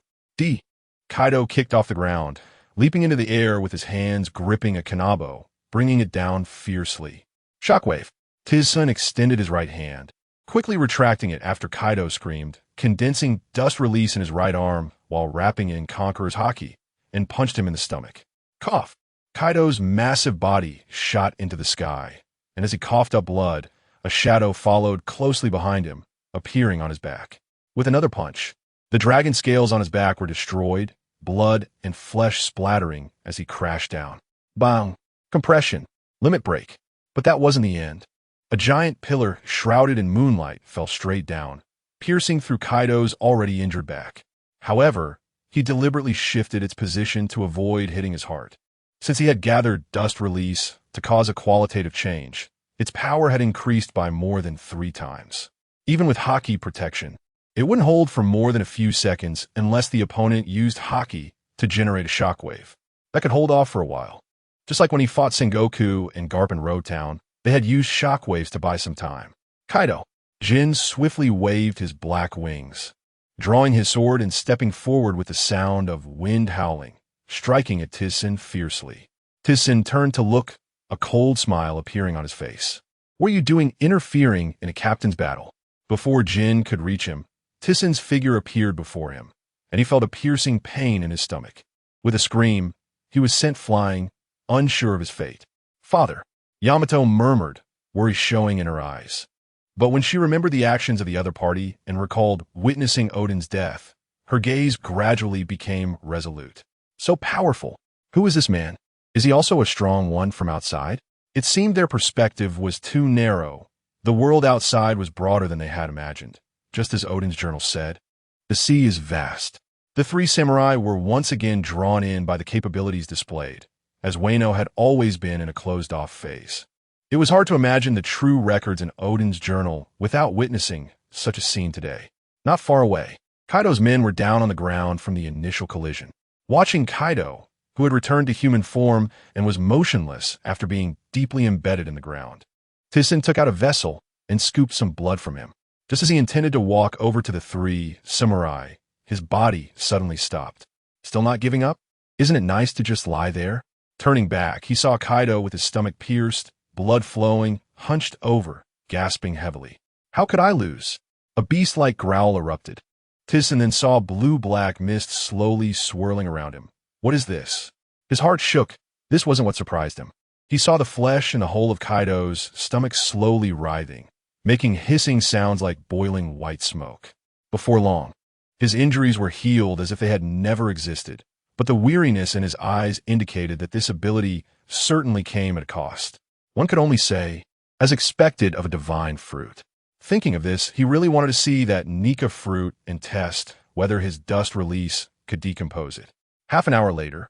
Kaido kicked off the ground, leaping into the air with his hands gripping a kanabo, bringing it down fiercely. Shockwave. Thiesen extended his right hand, quickly retracting it after Kaido screamed, condensing dust release in his right arm while wrapping in Conqueror's haki, and punched him in the stomach. Cough. Kaido's massive body shot into the sky, and as he coughed up blood, a shadow followed closely behind him, appearing on his back. With another punch, the dragon scales on his back were destroyed, blood and flesh splattering as he crashed down. Bang! Compression. Limit break. But that wasn't the end. A giant pillar shrouded in moonlight fell straight down, piercing through Kaido's already injured back. However, he deliberately shifted its position to avoid hitting his heart. Since he had gathered dust release to cause a qualitative change, its power had increased by more than 3 times. Even with haki protection, it wouldn't hold for more than a few seconds unless the opponent used haki to generate a shockwave. That could hold off for a while. Just like when he fought Sengoku in Garp Road Town, they had used shockwaves to buy some time. Kaido. Jin swiftly waved his black wings, drawing his sword and stepping forward with the sound of wind howling, striking at Thiesen fiercely. Thiesen turned to look, a cold smile appearing on his face. What are you doing interfering in a captain's battle? Before Jin could reach him, Thiesen's figure appeared before him, and he felt a piercing pain in his stomach. With a scream, he was sent flying, unsure of his fate. Father, Yamato murmured, worry showing in her eyes. But when she remembered the actions of the other party and recalled witnessing Odin's death, her gaze gradually became resolute. So powerful. Who is this man? Is he also a strong one from outside? It seemed their perspective was too narrow. The world outside was broader than they had imagined. Just as Odin's journal said, the sea is vast. The three samurai were once again drawn in by the capabilities displayed, as Wano had always been in a closed-off phase. It was hard to imagine the true records in Odin's journal without witnessing such a scene today. Not far away, Kaido's men were down on the ground from the initial collision. Watching Kaido, who had returned to human form and was motionless after being deeply embedded in the ground, Thiesen took out a vessel and scooped some blood from him. Just as he intended to walk over to the three samurai, his body suddenly stopped. Still not giving up? Isn't it nice to just lie there? Turning back, he saw Kaido with his stomach pierced, blood flowing, hunched over, gasping heavily. How could I lose? A beast-like growl erupted. Thiesen then saw blue-black mist slowly swirling around him. What is this? His heart shook. This wasn't what surprised him. He saw the flesh in the hole of Kaido's stomach slowly writhing, making hissing sounds like boiling white smoke. Before long, his injuries were healed as if they had never existed, but the weariness in his eyes indicated that this ability certainly came at a cost. One could only say, as expected of a divine fruit. Thinking of this, he really wanted to see that Nika fruit and test whether his dust release could decompose it. Half an hour later,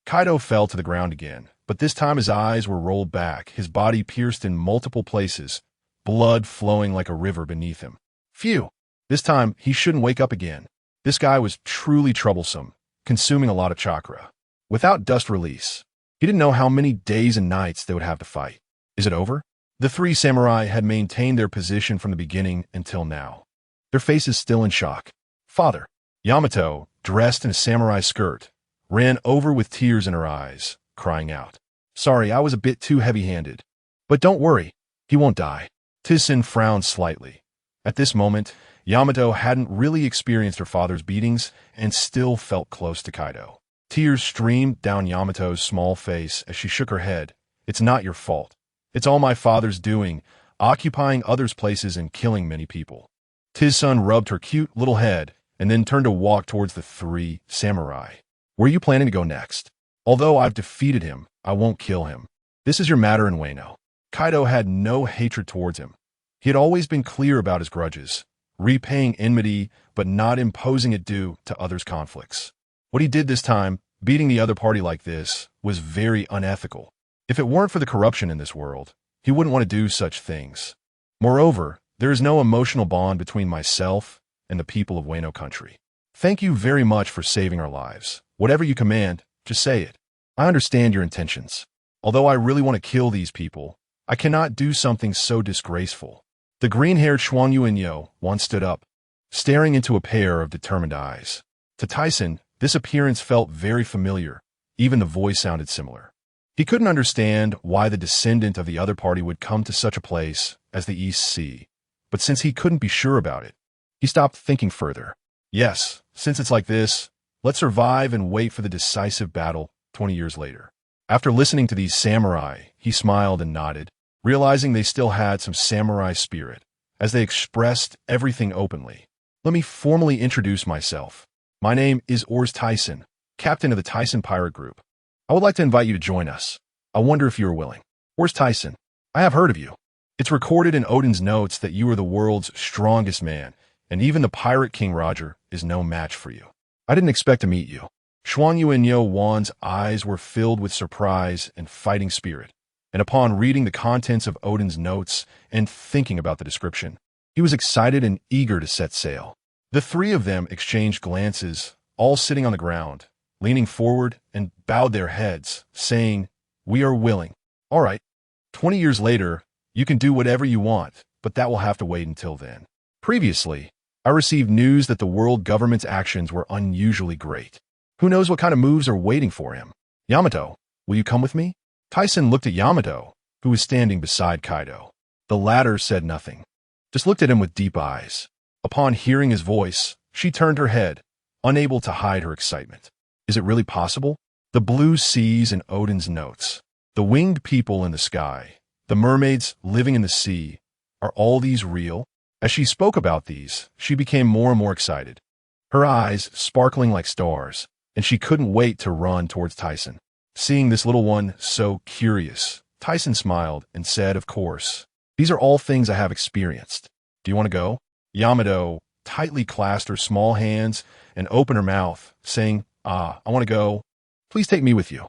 Kaido fell to the ground again, but this time his eyes were rolled back, his body pierced in multiple places, blood flowing like a river beneath him. Phew! This time, he shouldn't wake up again. This guy was truly troublesome, consuming a lot of chakra. Without dust release, he didn't know how many days and nights they would have to fight. Is it over? The three samurai had maintained their position from the beginning until now, their faces still in shock. Father, Yamato, dressed in a samurai skirt, ran over with tears in her eyes, crying out, "Sorry, I was a bit too heavy-handed. But don't worry, he won't die." Thiesen frowned slightly. At this moment, Yamato hadn't really experienced her father's beatings and still felt close to Kaido. Tears streamed down Yamato's small face as she shook her head. "It's not your fault. It's all my father's doing, occupying others' places and killing many people." Thiesen rubbed her cute little head and then turned to walk towards the three samurai. "Where are you planning to go next? Although I've defeated him, I won't kill him. This is your matter in Wano." Kaido had no hatred towards him. He had always been clear about his grudges, repaying enmity but not imposing it due to others' conflicts. What he did this time, beating the other party like this, was very unethical. If it weren't for the corruption in this world, he wouldn't want to do such things. Moreover, there is no emotional bond between myself and the people of Wano country. Thank you very much for saving our lives. Whatever you command, just say it. I understand your intentions. Although I really want to kill these people, I cannot do something so disgraceful. The green-haired Xuan Yuanyo once stood up, staring into a pair of determined eyes. To Thiesen, this appearance felt very familiar. Even the voice sounded similar. He couldn't understand why the descendant of the other party would come to such a place as the East Sea, but since he couldn't be sure about it, he stopped thinking further. Yes, since it's like this, let's survive and wait for the decisive battle 20 years later. After listening to these samurai, he smiled and nodded, realizing they still had some samurai spirit, as they expressed everything openly. Let me formally introduce myself. My name is Aurs Tisen, captain of the Thiesen pirate group. I would like to invite you to join us. I wonder if you are willing. Aurs Tisen, I have heard of you. It's recorded in Odin's notes that you are the world's strongest man, and even the pirate King Roger is no match for you. I didn't expect to meet you. Xuan Yuanyo Wan's eyes were filled with surprise and fighting spirit, and upon reading the contents of Odin's notes and thinking about the description, he was excited and eager to set sail. The three of them exchanged glances, all sitting on the ground, leaning forward and bowed their heads, saying, "We are willing." All right, 20 years later, you can do whatever you want, but that will have to wait until then. Previously, I received news that the world government's actions were unusually great. Who knows what kind of moves are waiting for him? Yamato, will you come with me? Thiesen looked at Yamato, who was standing beside Kaido. The latter said nothing, just looked at him with deep eyes. Upon hearing his voice, she turned her head, unable to hide her excitement. Is it really possible? The blue seas in Odin's notes, the winged people in the sky, the mermaids living in the sea, are all these real? As she spoke about these, she became more and more excited, her eyes sparkling like stars, and she couldn't wait to run towards Thiesen. Seeing this little one so curious, Tyson smiled and said, "Of course. These are all things I have experienced. Do you want to go?" Yamato tightly clasped her small hands and opened her mouth, saying, "Ah, I want to go. Please take me with you."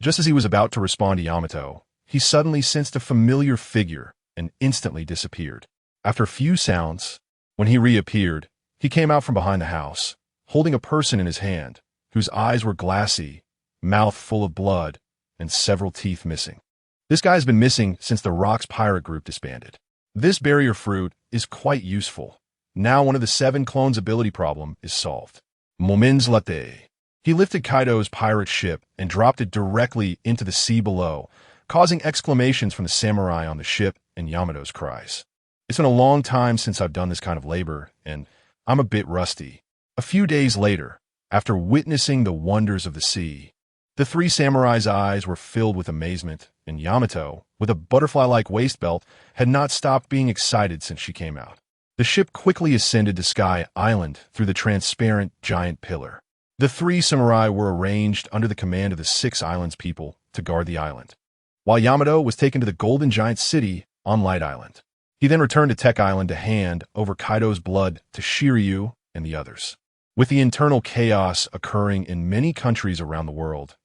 Just as he was about to respond to Yamato, he suddenly sensed a familiar figure and instantly disappeared. After a few sounds, when he reappeared, he came out from behind the house, holding a person in his hand, whose eyes were glassy, mouth full of blood, and several teeth missing. This guy's been missing since the Rocks pirate group disbanded. This barrier fruit is quite useful. Now one of the 7 clones ability problem is solved. Moments latte. He lifted Kaido's pirate ship and dropped it directly into the sea below, causing exclamations from the samurai on the ship and Yamato's cries. It's been a long time since I've done this kind of labor, and I'm a bit rusty. A few days later, after witnessing the wonders of the sea, the 3 samurais' eyes were filled with amazement, and Yamato, with a butterfly-like waist belt, had not stopped being excited since she came out. The ship quickly ascended to Sky Island through the transparent giant pillar. The 3 samurai were arranged under the command of the 6 islands people to guard the island, while Yamato was taken to the Golden Giant City on Light Island. He then returned to Tech Island to hand over Kaido's blood to Shiryu and the others. With the internal chaos occurring in many countries around the world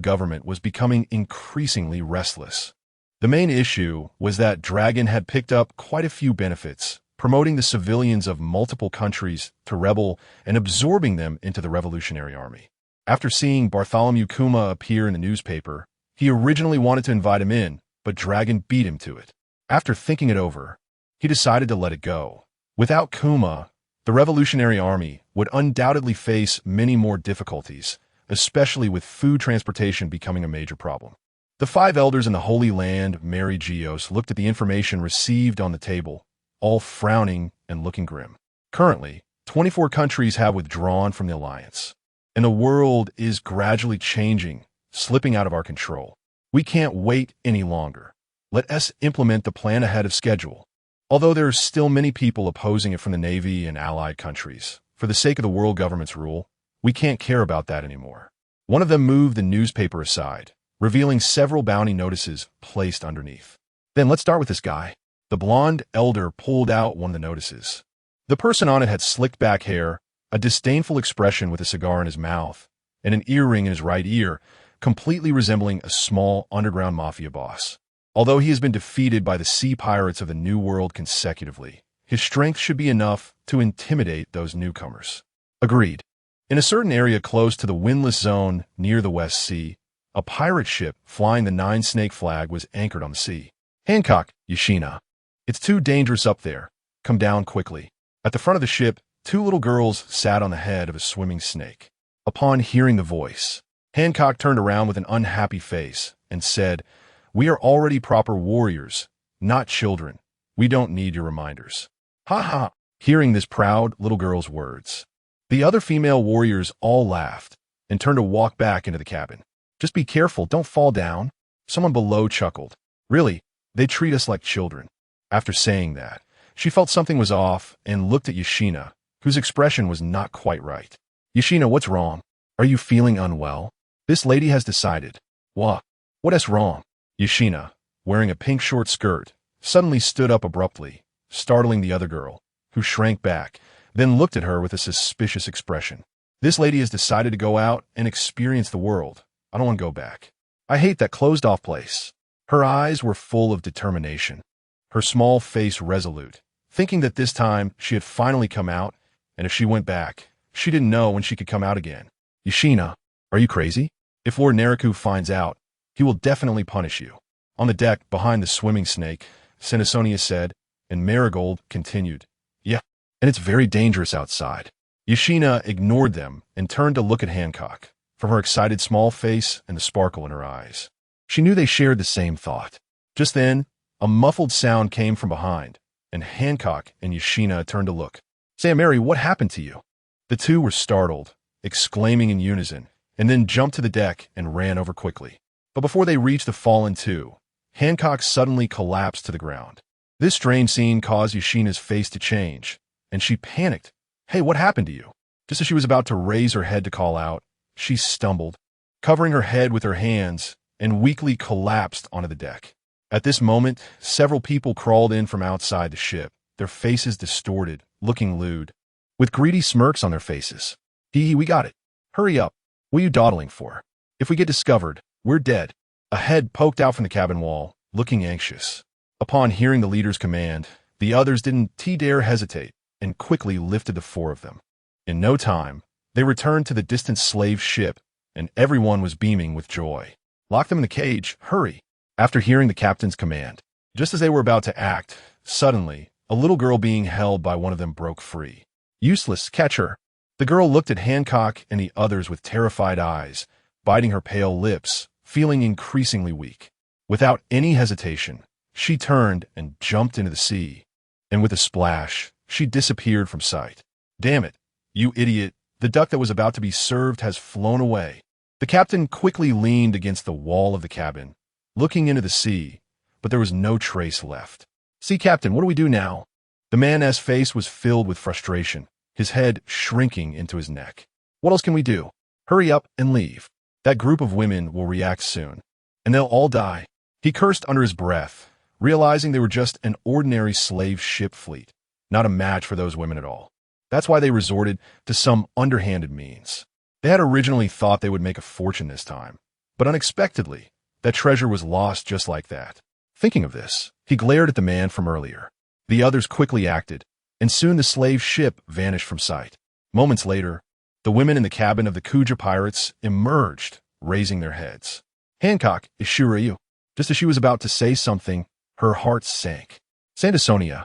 government was becoming increasingly restless. The main issue was that Dragon had picked up quite a few benefits, promoting the civilians of multiple countries to rebel and absorbing them into the Revolutionary Army. After seeing Bartholomew Kuma appear in the newspaper, he originally wanted to invite him in, but Dragon beat him to it. After thinking it over, he decided to let it go. Without Kuma, the Revolutionary Army would undoubtedly face many more difficulties, especially with food transportation becoming a major problem. The 5 elders in the Holy Land, Mary Geos, looked at the information received on the table, all frowning and looking grim. Currently, 24 countries have withdrawn from the alliance, and the world is gradually changing, slipping out of our control. We can't wait any longer. Let us implement the plan ahead of schedule. Although there are still many people opposing it from the Navy and allied countries, for the sake of the world government's rule, we can't care about that anymore. One of them moved the newspaper aside, revealing several bounty notices placed underneath. Then let's start with this guy. The blonde elder pulled out one of the notices. The person on it had slicked back hair, a disdainful expression with a cigar in his mouth, and an earring in his right ear, completely resembling a small underground mafia boss. Although he has been defeated by the sea pirates of the New World consecutively, his strength should be enough to intimidate those newcomers. Agreed. In a certain area close to the windless zone near the West Sea, a pirate ship flying the 9-snake flag was anchored on the sea. "Hancock, Yoshina. It's too dangerous up there. Come down quickly." At the front of the ship, 2 little girls sat on the head of a swimming snake. Upon hearing the voice, Hancock turned around with an unhappy face and said, "We are already proper warriors, not children. We don't need your reminders." Ha ha! Hearing this proud little girl's words, the other female warriors all laughed and turned to walk back into the cabin. "Just be careful, don't fall down." Someone below chuckled. "Really, they treat us like children." After saying that, she felt something was off and looked at Yoshina, whose expression was not quite right. "Yoshina, what's wrong? Are you feeling unwell? This lady has decided." What is wrong?" Yoshina, wearing a pink short skirt, suddenly stood up abruptly, startling the other girl, who shrank back, then looked at her with a suspicious expression. "This lady has decided to go out and experience the world. I don't want to go back. I hate that closed-off place." Her eyes were full of determination, her small face resolute, thinking that this time she had finally come out, and if she went back, she didn't know when she could come out again. "Yoshina, are you crazy? If Lord Nariku finds out, he will definitely punish you." On the deck, behind the swimming snake, Senasonia said, and Marigold continued, "Yeah, and it's very dangerous outside." Yoshina ignored them and turned to look at Hancock, from her excited small face and the sparkle in her eyes. She knew they shared the same thought. Just then, a muffled sound came from behind, and Hancock and Yoshina turned to look. "Say, Mary, what happened to you?" The two were startled, exclaiming in unison, and then jumped to the deck and ran over quickly. But before they reached the fallen two, Hancock suddenly collapsed to the ground. This strange scene caused Yoshina's face to change, and she panicked. "Hey, what happened to you?" Just as she was about to raise her head to call out, she stumbled, covering her head with her hands, and weakly collapsed onto the deck. At this moment, several people crawled in from outside the ship, their faces distorted, looking lewd, with greedy smirks on their faces. We got it. Hurry up. What are you dawdling for? If we get discovered, we're dead." A head poked out from the cabin wall, looking anxious. Upon hearing the leader's command, the others didn't dare hesitate and quickly lifted the four of them. In no time, they returned to the distant slave ship, and everyone was beaming with joy. "Lock them in the cage, hurry." After hearing the captain's command, just as they were about to act, suddenly, a little girl being held by one of them broke free. "Useless, catch her." The girl looked at Hancock and the others with terrified eyes, biting her pale lips, feeling increasingly weak. Without any hesitation, she turned and jumped into the sea, and with a splash, she disappeared from sight. "Damn it, you idiot, the duck that was about to be served has flown away." The captain quickly leaned against the wall of the cabin, looking into the sea, but there was no trace left. "Sea Captain, what do we do now?" The man's face was filled with frustration, his head shrinking into his neck. "What else can we do? Hurry up and leave. That group of women will react soon, and they'll all die." He cursed under his breath, realizing they were just an ordinary slave ship fleet, not a match for those women at all. That's why they resorted to some underhanded means. They had originally thought they would make a fortune this time, but unexpectedly, that treasure was lost just like that. Thinking of this, he glared at the man from earlier. The others quickly acted, and soon the slave ship vanished from sight. Moments later, the women in the cabin of the Kuja pirates emerged, raising their heads. "Hancock, is Shiryu?" Just as she was about to say something, her heart sank. "Sandersonia.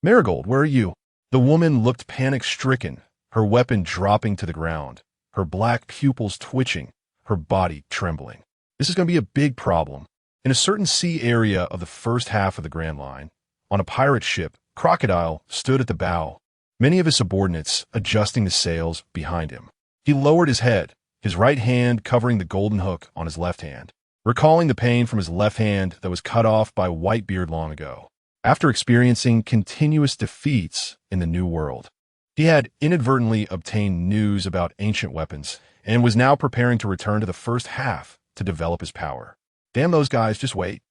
Marigold, where are you?" The woman looked panic-stricken, her weapon dropping to the ground, her black pupils twitching, her body trembling. This is going to be a big problem. In a certain sea area of the first half of the Grand Line, on a pirate ship, Crocodile stood at the bow, many of his subordinates adjusting the sails behind him. He lowered his head, his right hand covering the golden hook on his left hand, recalling the pain from his left hand that was cut off by Whitebeard long ago. After experiencing continuous defeats in the New World, he had inadvertently obtained news about ancient weapons and was now preparing to return to the first half to develop his power. "Damn those guys, just wait.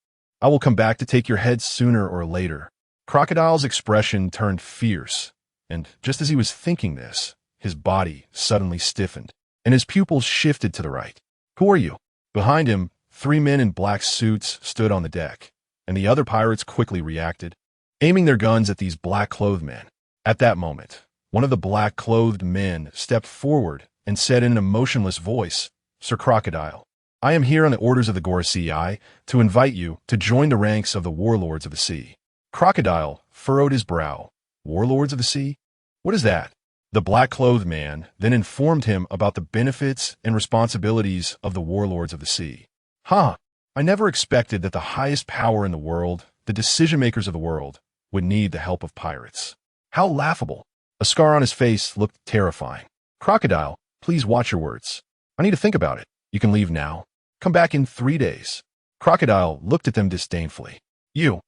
I will come back to take your head sooner or later." Crocodile's expression turned fierce, and just as he was thinking this, his body suddenly stiffened, and his pupils shifted to the right. "Who are you?" Behind him, 3 men in black suits stood on the deck, and the other pirates quickly reacted, aiming their guns at these black-clothed men. At that moment, one of the black-clothed men stepped forward and said in an emotionless voice, "Sir Crocodile, I am here on the orders of the Gorosei to invite you to join the ranks of the warlords of the sea." Crocodile furrowed his brow. "Warlords of the sea? What is that?" The black-clothed man then informed him about the benefits and responsibilities of the warlords of the sea. "Huh, I never expected that the highest power in the world, the decision-makers of the world, would need the help of pirates. How laughable." A scar on his face looked terrifying. "Crocodile, please watch your words. I need to think about it. You can leave now. Come back in 3 days." Crocodile looked at them disdainfully. "You."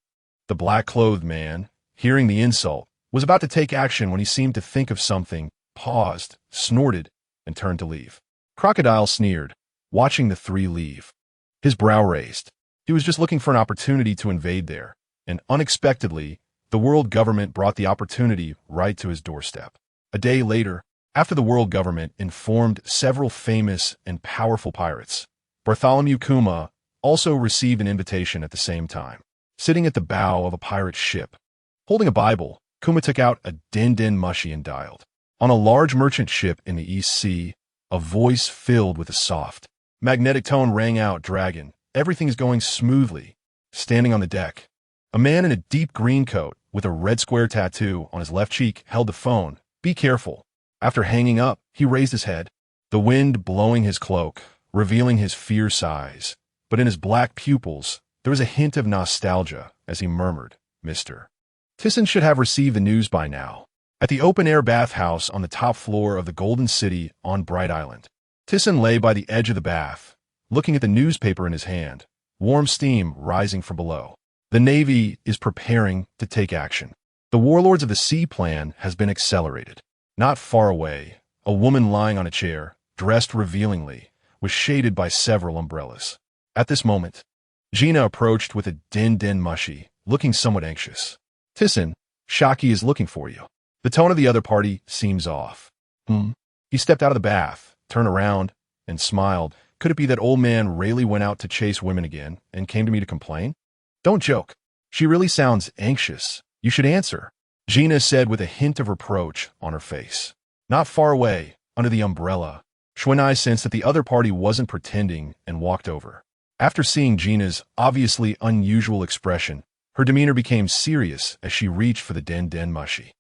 The black-clothed man, hearing the insult, was about to take action when he seemed to think of something, paused, snorted, and turned to leave. Crocodile sneered, watching the 3 leave. His brow raised. He was just looking for an opportunity to invade there, and unexpectedly, the world government brought the opportunity right to his doorstep. A day later, after the world government informed several famous and powerful pirates, Bartholomew Kuma also received an invitation at the same time. Sitting at the bow of a pirate ship, holding a Bible, Kuma took out a din mushy and dialed. On a large merchant ship in the East Sea, a voice filled with a soft, magnetic tone rang out, "Dragon, everything is going smoothly." Standing on the deck, a man in a deep green coat with a red square tattoo on his left cheek held the phone. "Be careful." After hanging up, he raised his head, the wind blowing his cloak, revealing his fierce eyes, but in his black pupils, there was a hint of nostalgia as he murmured, "Mr. Thiesen should have received the news by now." At the open-air bathhouse on the top floor of the Golden City on Bright Island, Thiesen lay by the edge of the bath, looking at the newspaper in his hand, warm steam rising from below. The Navy is preparing to take action. The Warlords of the Sea plan has been accelerated. Not far away, a woman lying on a chair, dressed revealingly, was shaded by several umbrellas. At this moment, Gina approached with a din mushy, looking somewhat anxious. Thiesen, Shaki is looking for you. The tone of the other party seems off. He stepped out of the bath, turned around, and smiled. Could it be that old man Rayleigh went out to chase women again and came to me to complain? Don't joke. She really sounds anxious. You should answer, Gina said with a hint of reproach on her face. Not far away, under the umbrella, Xuanai sensed that the other party wasn't pretending and walked over. After seeing Gina's obviously unusual expression, her demeanor became serious as she reached for the den mushy.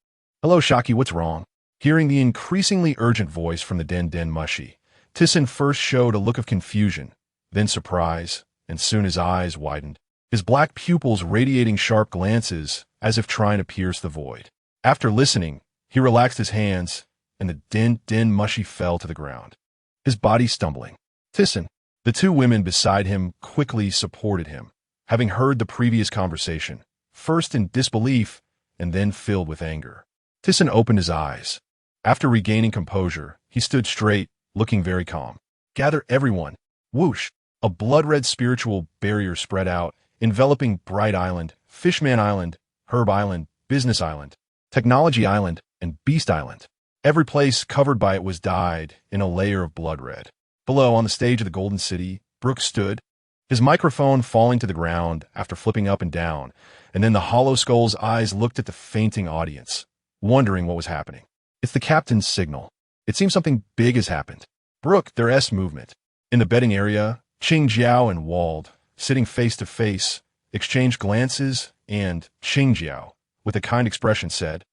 Hello, Shaki, what's wrong? Hearing the increasingly urgent voice from the den mushy, Thiesen first showed a look of confusion, then surprise, and soon his eyes widened, his black pupils radiating sharp glances as if trying to pierce the void. After listening, he relaxed his hands, and the den mushy fell to the ground, his body stumbling. Thiesen, the two women beside him quickly supported him, having heard the previous conversation, first in disbelief and then filled with anger. Thiesen opened his eyes. After regaining composure, he stood straight, looking very calm. Gather everyone. Whoosh! A blood-red spiritual barrier spread out, enveloping Bright Island, Fishman Island, Herb Island, Business Island, Technology Island, and Beast Island. Every place covered by it was dyed in a layer of blood red. Below, on the stage of the Golden City, Brooks stood, his microphone falling to the ground after flipping up and down, and then the Hollow Skull's eyes looked at the fainting audience, wondering what was happening. It's the captain's signal. It seems something big has happened. Brooke, their S movement. In the betting area, Qing Jiao and Wald, sitting face to face, exchanged glances, and Qing Jiao, with a kind expression, said,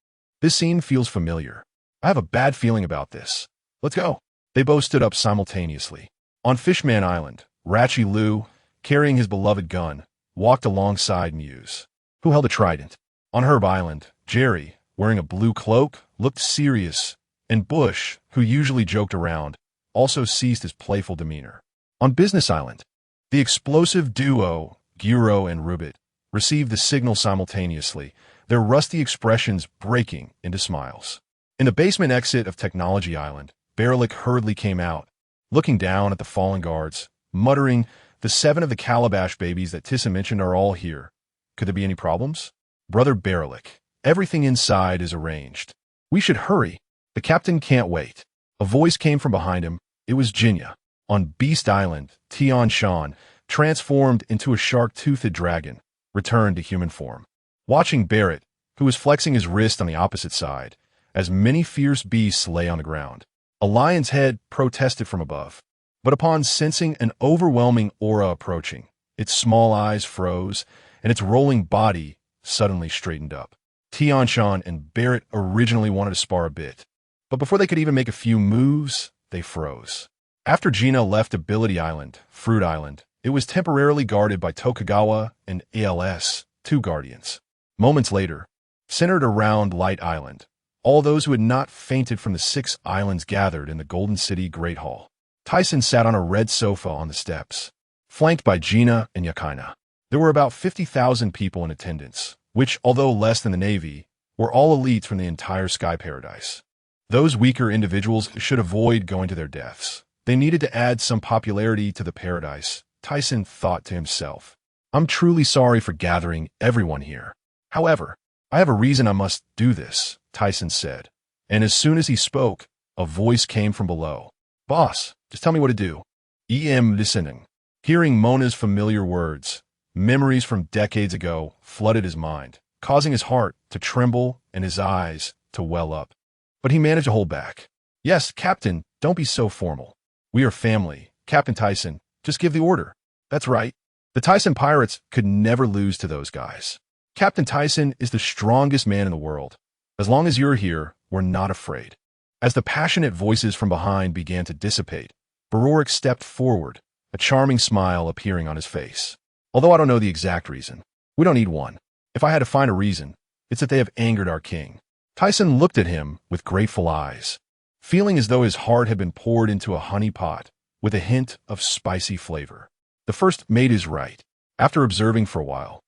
"This scene feels familiar. I have a bad feeling about this. Let's go." They both stood up simultaneously. On Fishman Island, Ratchy Liu, carrying his beloved gun, walked alongside Muse, who held a trident. On Herb Island, Jerry, wearing a blue cloak, looked serious, and Bush, who usually joked around, also ceased his playful demeanor. On Business Island, the explosive duo, Giro and Rubit, received the signal simultaneously, their rusty expressions breaking into smiles. In the basement exit of Technology Island, Berlik hurriedly came out, looking down at the fallen guards, muttering, "The 7 of the Calabash babies that Thiesen mentioned are all here. Could there be any problems? Brother Berlik, everything inside is arranged. We should hurry. The captain can't wait." A voice came from behind him. It was Jinya. On Beast Island, Tian Shan, transformed into a shark-toothed dragon, returned to human form. Watching Barrett, who was flexing his wrist on the opposite side, as many fierce beasts lay on the ground. A lion's head protested from above, but upon sensing an overwhelming aura approaching, its small eyes froze, and its rolling body suddenly straightened up. Tianshan and Barrett originally wanted to spar a bit, but before they could even make a few moves, they froze. After Gina left Ability Island, Fruit Island, it was temporarily guarded by Tokugawa and ALS, 2 guardians. Moments later, centered around Light Island, all those who had not fainted from the 6 islands gathered in the Golden City Great Hall. Thiesen sat on a red sofa on the steps, flanked by Gina and Yakaina. There were about 50,000 people in attendance, which, although less than the Navy, were all elites from the entire Sky Paradise. Those weaker individuals should avoid going to their deaths. They needed to add some popularity to the paradise, Thiesen thought to himself. I'm truly sorry for gathering everyone here. However, I have a reason I must do this, Thiesen said. And as soon as he spoke, a voice came from below. Boss, just tell me what to do. EM listening. Hearing Mona's familiar words, memories from decades ago flooded his mind, causing his heart to tremble and his eyes to well up. But he managed to hold back. Yes, Captain, don't be so formal. We are family. Captain Thiesen, just give the order. That's right. The Thiesen pirates could never lose to those guys. Captain Thiesen is the strongest man in the world. As long as you're here, we're not afraid. As the passionate voices from behind began to dissipate, Barorik stepped forward, a charming smile appearing on his face. Although I don't know the exact reason, we don't need one. If I had to find a reason, it's that they have angered our king. Thiesen looked at him with grateful eyes, feeling as though his heart had been poured into a honey pot with a hint of spicy flavor. The first mate is right. After observing for a while,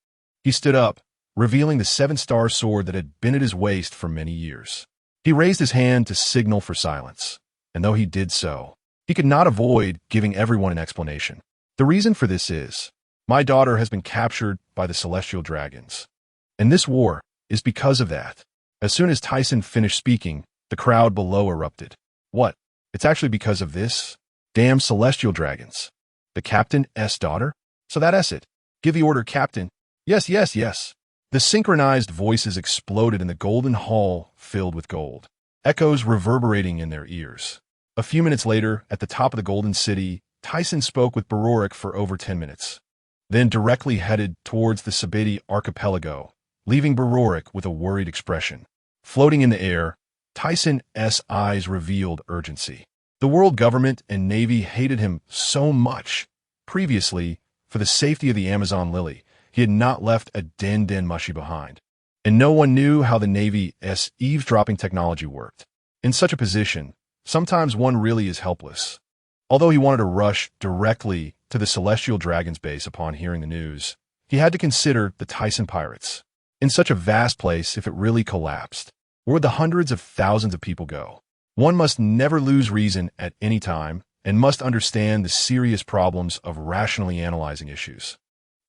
he stood up, revealing the 7-star sword that had been at his waist for many years. He raised his hand to signal for silence, and though he did so, he could not avoid giving everyone an explanation. The reason for this is, my daughter has been captured by the celestial dragons. And this war is because of that. As soon as Thiesen finished speaking, the crowd below erupted. What? It's actually because of this? Damn celestial dragons. The captain's daughter? So that's it. Give the order, Captain. Yes, yes, yes. The synchronized voices exploded in the golden hall filled with gold, echoes reverberating in their ears. A few minutes later, at the top of the Golden City, Thiesen spoke with Barorik for over 10 minutes, then directly headed towards the Sabeti archipelago, leaving Barorik with a worried expression. Floating in the air, Thiesen's eyes revealed urgency. The world government and navy hated him so much. Previously, for the safety of the Amazon Lily, he had not left a den mushy behind. And no one knew how the Navy's eavesdropping technology worked. In such a position, sometimes one really is helpless. Although he wanted to rush directly to the Celestial Dragon's base upon hearing the news, he had to consider the Thiesen pirates. In such a vast place, if it really collapsed, where would the hundreds of thousands of people go? One must never lose reason at any time and must understand the serious problems of rationally analyzing issues.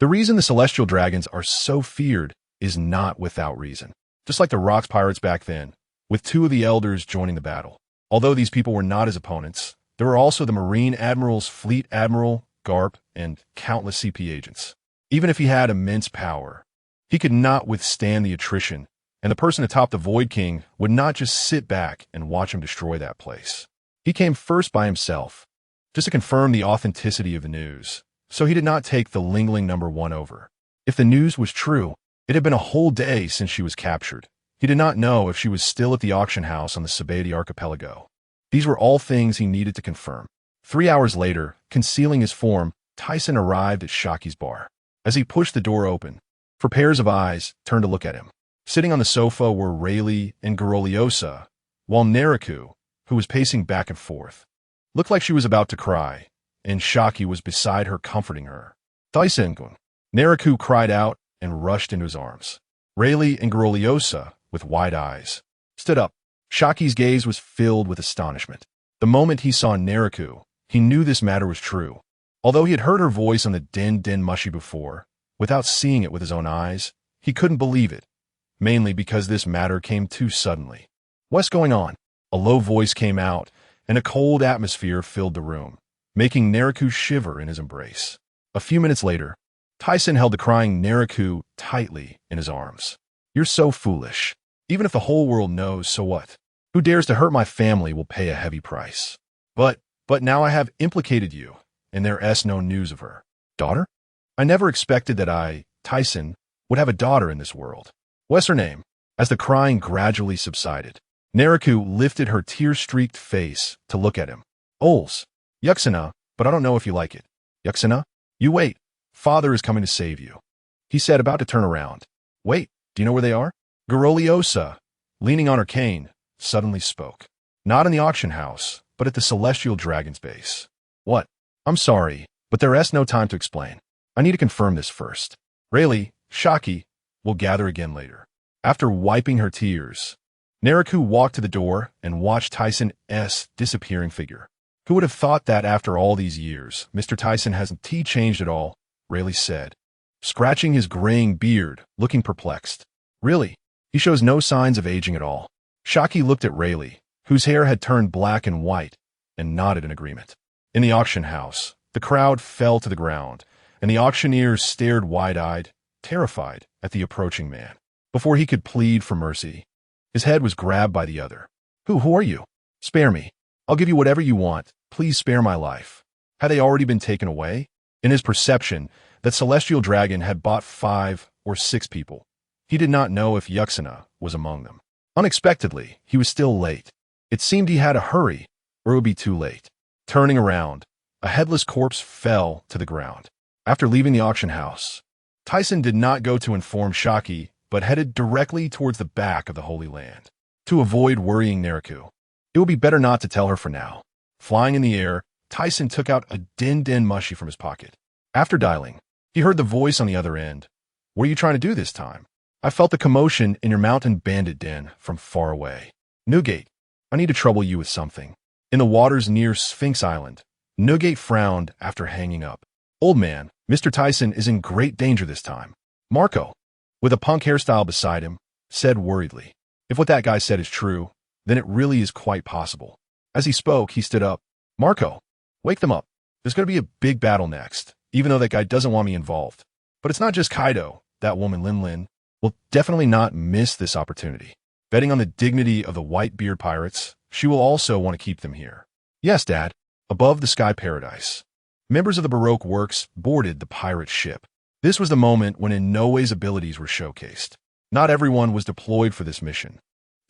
The reason the Celestial Dragons are so feared is not without reason. Just like the Rocks pirates back then, with two of the elders joining the battle. Although these people were not his opponents, there were also the Marine Admirals, Fleet Admiral, Garp, and countless CP agents. Even if he had immense power, he could not withstand the attrition, and the person atop the Void King would not just sit back and watch him destroy that place. He came first by himself, just to confirm the authenticity of the news, so he did not take the Lingling #1 over. If the news was true, it had been a whole day since she was captured. He did not know if she was still at the auction house on the Sabeti archipelago. These were all things he needed to confirm. 3 hours later, concealing his form, Thiesen arrived at Shaki's bar. As he pushed the door open, 4 pairs of eyes turned to look at him. Sitting on the sofa were Rayleigh and Garoliosa, while Neriku, who was pacing back and forth, looked like she was about to cry, and Shaki was beside her comforting her. Thiesen-kun. Neriku cried out and rushed into his arms. Rayleigh and Garoliosa, with wide eyes, stood up. Shaki's gaze was filled with astonishment. The moment he saw Neriku, he knew this matter was true. Although he had heard her voice on the Den Mushi before, without seeing it with his own eyes, he couldn't believe it, mainly because this matter came too suddenly. What's going on? A low voice came out, and a cold atmosphere filled the room, making Neriku shiver in his embrace. A few minutes later, Thiesen held the crying Neriku tightly in his arms. You're so foolish. Even if the whole world knows, so what? Who dares to hurt my family will pay a heavy price. But now I have implicated you, and there's no news of her. Daughter? I never expected that I, Thiesen, would have a daughter in this world. What's her name? As the crying gradually subsided, Neriku lifted her tear-streaked face to look at him. Aurs. Yuxina, but I don't know if you like it. Yuxina? You wait. Father is coming to save you. He said, about to turn around. Wait, do you know where they are? Garoliosa, leaning on her cane, suddenly spoke. Not in the auction house, but at the Celestial Dragon's base. What? I'm sorry, but there's no time to explain. I need to confirm this first. Rayleigh, Shaki, will gather again later. After wiping her tears, Neriku walked to the door and watched Thiesen's disappearing figure. Who would have thought that after all these years, Mr. Thiesen hasn't changed at all, Rayleigh said, scratching his graying beard, looking perplexed. Really? He shows no signs of aging at all. Shaki looked at Rayleigh, whose hair had turned black and white, and nodded in agreement. In the auction house, the crowd fell to the ground, and the auctioneers stared wide-eyed, terrified at the approaching man. Before he could plead for mercy, his head was grabbed by the other. Who are you? Spare me. I'll give you whatever you want. Please spare my life. Had they already been taken away? In his perception, that Celestial Dragon had bought 5 or 6 people. He did not know if Yuxina was among them. Unexpectedly, he was still late. It seemed he had to hurry, or it would be too late. Turning around, a headless corpse fell to the ground. After leaving the auction house, Thiesen did not go to inform Shaki, but headed directly towards the back of the Holy Land. To avoid worrying Neriku, it would be better not to tell her for now. Flying in the air, Thiesen took out a den mushi from his pocket. After dialing, he heard the voice on the other end. What are you trying to do this time? I felt the commotion in your mountain bandit den from far away. Newgate, I need to trouble you with something. In the waters near Sphinx Island, Newgate frowned after hanging up. Old man, Mr. Tyson is in great danger this time. Marco, with a punk hairstyle beside him, said worriedly. If what that guy said is true, then it really is quite possible. As he spoke, he stood up. Marco, wake them up. There's going to be a big battle next, even though that guy doesn't want me involved. But it's not just Kaido. That woman Lin Lin will definitely not miss this opportunity. Betting on the dignity of the Whitebeard pirates, she will also want to keep them here. Yes, Dad. Above the sky paradise. Members of the Baroque works boarded the pirate ship. This was the moment when Inoue's abilities were showcased. Not everyone was deployed for this mission.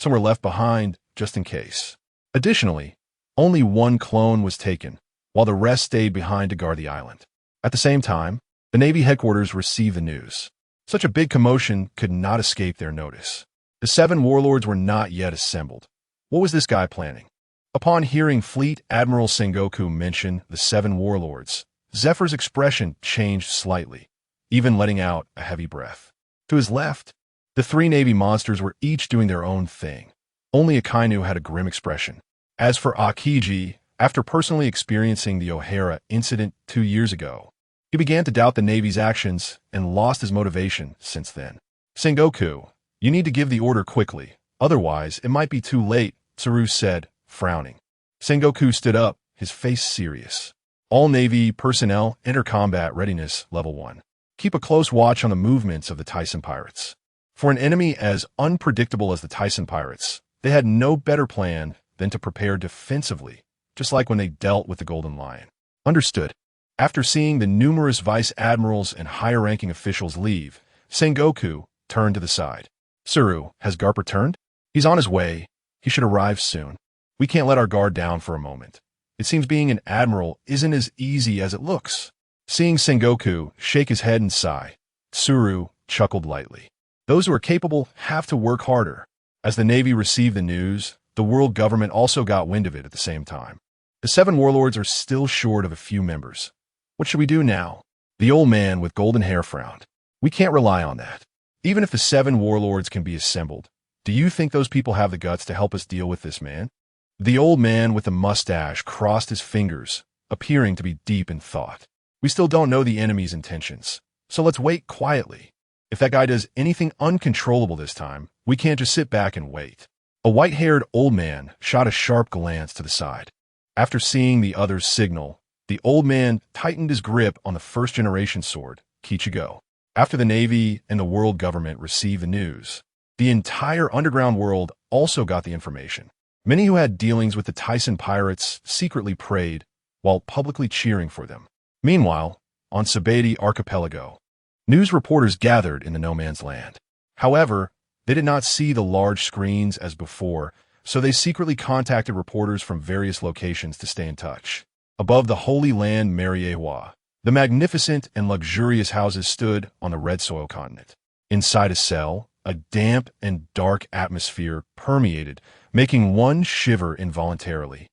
Some were left behind just in case. Additionally, only one clone was taken, while the rest stayed behind to guard the island. At the same time, the Navy headquarters received the news. Such a big commotion could not escape their notice. The 7 warlords were not yet assembled. What was this guy planning? Upon hearing Fleet Admiral Sengoku mention the 7 warlords, Zephyr's expression changed slightly, even letting out a heavy breath. To his left, the 3 Navy monsters were each doing their own thing. Only Akainu had a grim expression. As for Akiji, after personally experiencing the O'Hara incident 2 years ago, he began to doubt the Navy's actions and lost his motivation since then. Sengoku, you need to give the order quickly, otherwise it might be too late, Tsuru said, frowning. Sengoku stood up, his face serious. All Navy personnel enter combat readiness level 1. Keep a close watch on the movements of the Tyson pirates. For an enemy as unpredictable as the Tyson pirates, they had no better plan than to prepare defensively, just like when they dealt with the Golden Lion. Understood. After seeing the numerous vice admirals and higher-ranking officials leave, Sengoku turned to the side. Tsuru, has Garp returned? He's on his way. He should arrive soon. We can't let our guard down for a moment. It seems being an admiral isn't as easy as it looks. Seeing Sengoku shake his head and sigh, Tsuru chuckled lightly. Those who are capable have to work harder. As the Navy received the news, the world government also got wind of it at the same time. The 7 warlords are still short of a few members. What should we do now? The old man with golden hair frowned. We can't rely on that. Even if the 7 warlords can be assembled, do you think those people have the guts to help us deal with this man? The old man with the mustache crossed his fingers, appearing to be deep in thought. We still don't know the enemy's intentions, so let's wait quietly. If that guy does anything uncontrollable this time, we can't just sit back and wait. A white-haired old man shot a sharp glance to the side. After seeing the other's signal, the old man tightened his grip on the first-generation sword, Kichigo. After the Navy and the world government received the news, the entire underground world also got the information. Many who had dealings with the Tyson pirates secretly prayed, while publicly cheering for them. Meanwhile, on Sabeti Archipelago, news reporters gathered in the no man's land. However, they did not see the large screens as before, so they secretly contacted reporters from various locations to stay in touch. Above the Holy Land Mariewa, the magnificent and luxurious houses stood on the red soil continent. Inside a cell, a damp and dark atmosphere permeated, making one shiver involuntarily,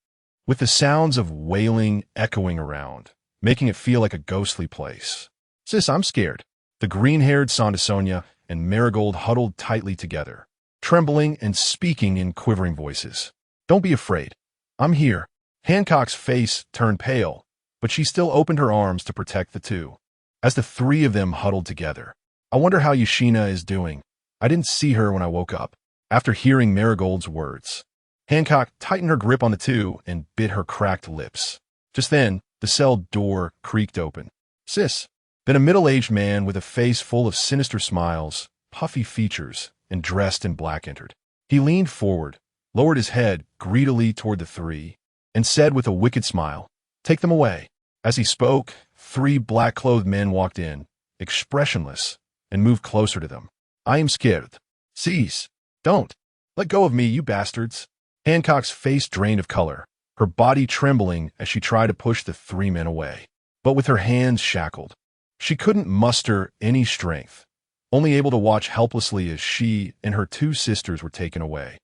with the sounds of wailing echoing around, making it feel like a ghostly place. Sis, I'm scared. The green-haired Sandasonia and Marigold huddled tightly together, trembling and speaking in quivering voices. Don't be afraid. I'm here. Hancock's face turned pale, but she still opened her arms to protect the two. As the 3 of them huddled together, I wonder how Yashina is doing. I didn't see her when I woke up. After hearing Marigold's words, Hancock tightened her grip on the 2 and bit her cracked lips. Just then, the cell door creaked open. Sis. Then a middle-aged man with a face full of sinister smiles, puffy features, and dressed in black entered. He leaned forward, lowered his head greedily toward the 3, and said with a wicked smile, "Take them away." As he spoke, 3 black-clothed men walked in, expressionless, and moved closer to them. I am scared. Cease. Don't. Let go of me, you bastards. Hancock's face drained of color, her body trembling as she tried to push the 3 men away. But with her hands shackled, she couldn't muster any strength, only able to watch helplessly as she and her 2 sisters were taken away.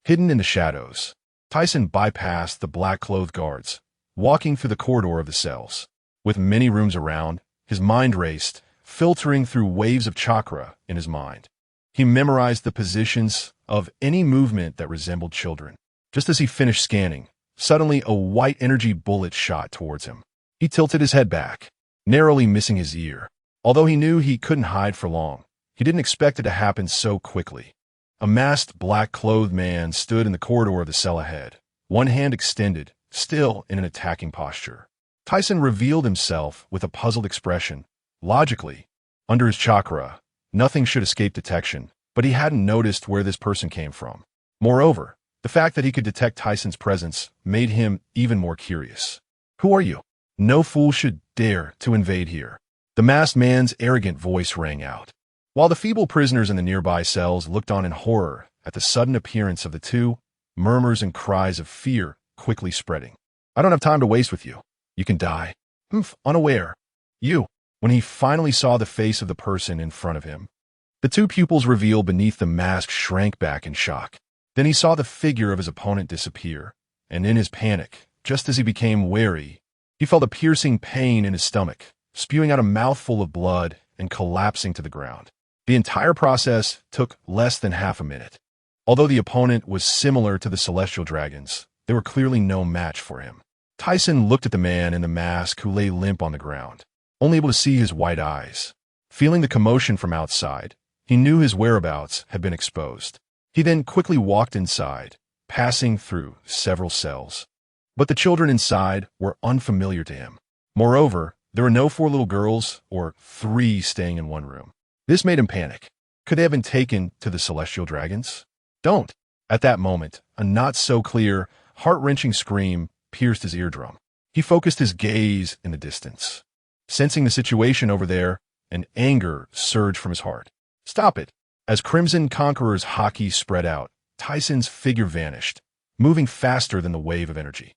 Hidden in the shadows, Tyson bypassed the black-clothed guards, walking through the corridor of the cells. With many rooms around, his mind raced, filtering through waves of chakra in his mind. He memorized the positions of any movement that resembled children. Just as he finished scanning, suddenly a white energy bullet shot towards him. He tilted his head back. narrowly missing his ear. Although he knew he couldn't hide for long, he didn't expect it to happen so quickly. A masked, black-clothed man stood in the corridor of the cell ahead, one hand extended, still in an attacking posture. Tisen revealed himself with a puzzled expression. Logically, under his chakra, nothing should escape detection, but he hadn't noticed where this person came from. Moreover, the fact that he could detect Tisen's presence made him even more curious. Who are you? No fool should dare to invade here. The masked man's arrogant voice rang out. While the feeble prisoners in the nearby cells looked on in horror at the sudden appearance of the two, murmurs and cries of fear quickly spreading. I don't have time to waste with you. You can die. Unaware. You. When he finally saw the face of the person in front of him, the two pupils revealed beneath the mask shrank back in shock. Then he saw the figure of his opponent disappear, and in his panic, just as he became wary, he felt a piercing pain in his stomach, spewing out a mouthful of blood and collapsing to the ground. The entire process took less than half a minute. Although the opponent was similar to the celestial dragons, they were clearly no match for him. Tisen looked at the man in the mask who lay limp on the ground, only able to see his white eyes. Feeling the commotion from outside, he knew his whereabouts had been exposed. He then quickly walked inside, passing through several cells. But the children inside were unfamiliar to him. Moreover, there were no 4 little girls or 3 staying in one room. This made him panic. Could they have been taken to the celestial dragons? Don't. At that moment, a not-so-clear, heart-wrenching scream pierced his eardrum. He focused his gaze in the distance. Sensing the situation over there, an anger surged from his heart. Stop it! As Crimson Conqueror's haki spread out, Tisen's figure vanished, moving faster than the wave of energy.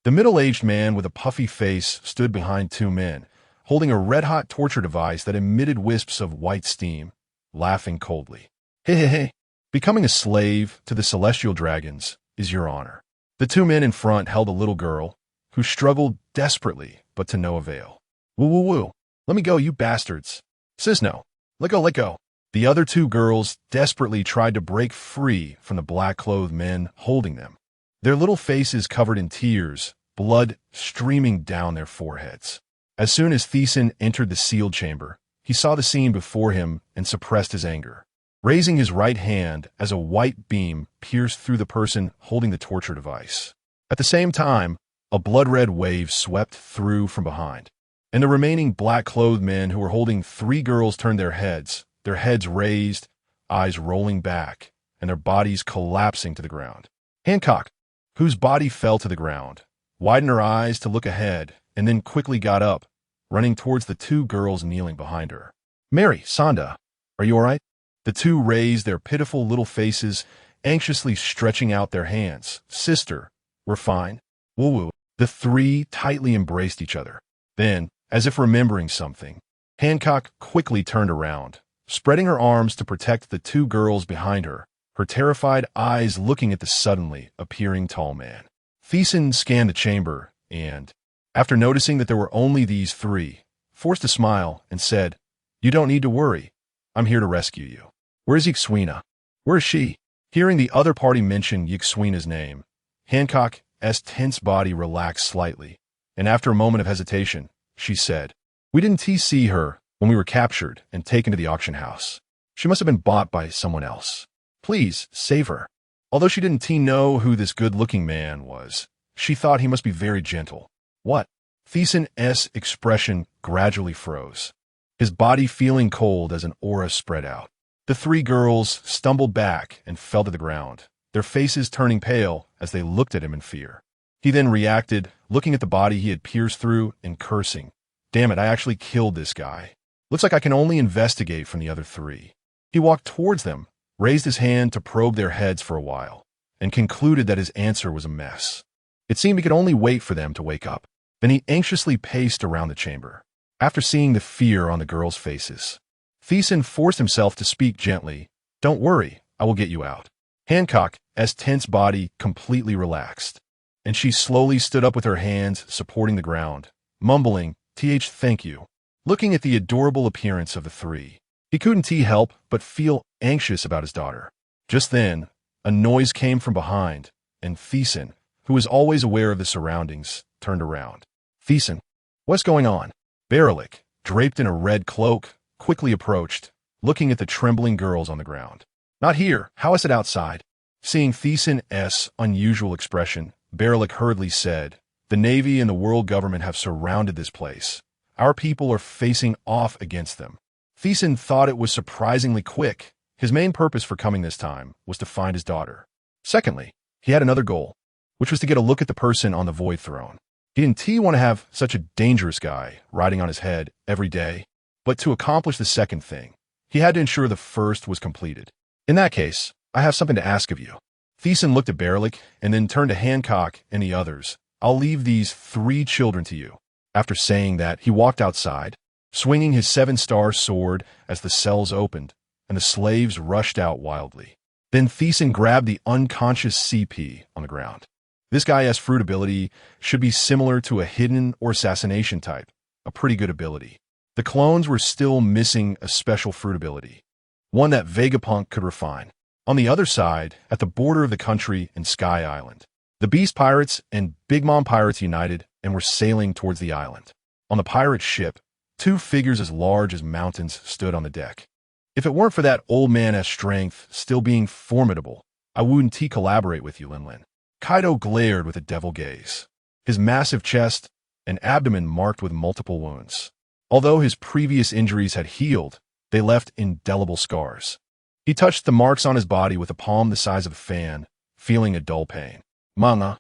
The middle-aged man with a puffy face stood behind 2 men, holding a red-hot torture device that emitted wisps of white steam, laughing coldly. Hey. Becoming a slave to the celestial dragons is your honor. The 2 men in front held a little girl, who struggled desperately, but to no avail. Woo. Let me go, you bastards. Cisno. Let go. The other 2 girls desperately tried to break free from the black-clothed men holding them, their little faces covered in tears, blood streaming down their foreheads. As soon as Thiesen entered the sealed chamber, he saw the scene before him and suppressed his anger, raising his right hand as a white beam pierced through the person holding the torture device. At the same time, a blood-red wave swept through from behind, and the remaining black-clothed men who were holding 3 girls turned their heads raised, eyes rolling back, and their bodies collapsing to the ground. Hancock, whose body fell to the ground, widened her eyes to look ahead and then quickly got up, running towards the 2 girls kneeling behind her. Mary, Sonda, are you all right? The 2 raised their pitiful little faces, anxiously stretching out their hands. Sister, we're fine. Woo. The 3 tightly embraced each other. Then, as if remembering something, Hancock quickly turned around, spreading her arms to protect the 2 girls behind her, her terrified eyes looking at the suddenly appearing tall man. Thiesen scanned the chamber and, after noticing that there were only these 3, forced a smile and said, You don't need to worry. I'm here to rescue you. Where's Yixuina? Where is she? Hearing the other party mention Yixuina's name, Hancock's tense body relaxed slightly, and after a moment of hesitation, she said, We didn't see her when we were captured and taken to the auction house. She must have been bought by someone else. Please, save her. Although she didn't know who this good-looking man was, she thought he must be very gentle. What? Thiesen's expression gradually froze, his body feeling cold as an aura spread out. The 3 girls stumbled back and fell to the ground, their faces turning pale as they looked at him in fear. He then reacted, looking at the body he had pierced through and cursing. Damn it, I actually killed this guy. Looks like I can only investigate from the other 3. He walked towards them, raised his hand to probe their heads for a while, and concluded that his answer was a mess. It seemed he could only wait for them to wake up. Then he anxiously paced around the chamber. After seeing the fear on the girls' faces, Thiesen forced himself to speak gently. Don't worry, I will get you out. Hancock's tense body completely relaxed, and she slowly stood up with her hands supporting the ground, mumbling, thank you. Looking at the adorable appearance of the 3, he couldn't help but feel anxious about his daughter. Just then, a noise came from behind, and Thiesen, who was always aware of the surroundings, turned around. Thiesen, what's going on? Berlik, draped in a red cloak, quickly approached, looking at the trembling girls on the ground. Not here. How is it outside? Seeing Thiesen's unusual expression, Berlik hurriedly said, "The Navy and the world government have surrounded this place. Our people are facing off against them." Thiesen thought it was surprisingly quick. His main purpose for coming this time was to find his daughter. Secondly, he had another goal, which was to get a look at the person on the Void Throne. He didn't want to have such a dangerous guy riding on his head every day, but to accomplish the second thing, he had to ensure the first was completed. In that case, I have something to ask of you. Thiesen looked at Berlik and then turned to Hancock and the others. I'll leave these 3 children to you. After saying that, he walked outside, swinging his 7-star sword as the cells opened, and the slaves rushed out wildly. Then Thiesen grabbed the unconscious CP on the ground. This guy's fruit ability should be similar to a hidden or assassination type, a pretty good ability. The clones were still missing a special fruit ability, one that Vegapunk could refine. On the other side, at the border of the country in Sky Island, the Beast Pirates and Big Mom Pirates united and were sailing towards the island. On the pirate ship, 2 figures as large as mountains stood on the deck. If it weren't for that old man's strength still being formidable, I wouldn't collaborate with you, Lin Lin. Kaido glared with a devil gaze, his massive chest and abdomen marked with multiple wounds. Although his previous injuries had healed, they left indelible scars. He touched the marks on his body with a palm the size of a fan, feeling a dull pain. Mama.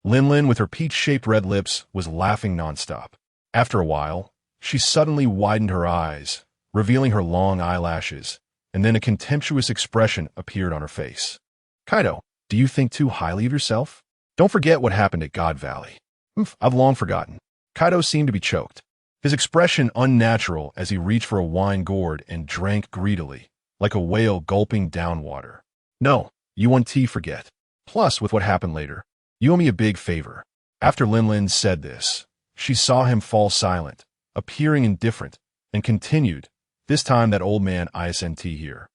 Lin Lin, with her peach-shaped red lips, was laughing nonstop. After a while, she suddenly widened her eyes, revealing her long eyelashes, and then a contemptuous expression appeared on her face. Kaido, do you think too highly of yourself? Don't forget what happened at God Valley. I've long forgotten. Kaido seemed to be choked, his expression unnatural as he reached for a wine gourd and drank greedily, like a whale gulping down water. No, you won't forget. Plus, with what happened later, you owe me a big favor. After Lin Lin said this, she saw him fall silent, appearing indifferent, and continued, this time that old man isn't here.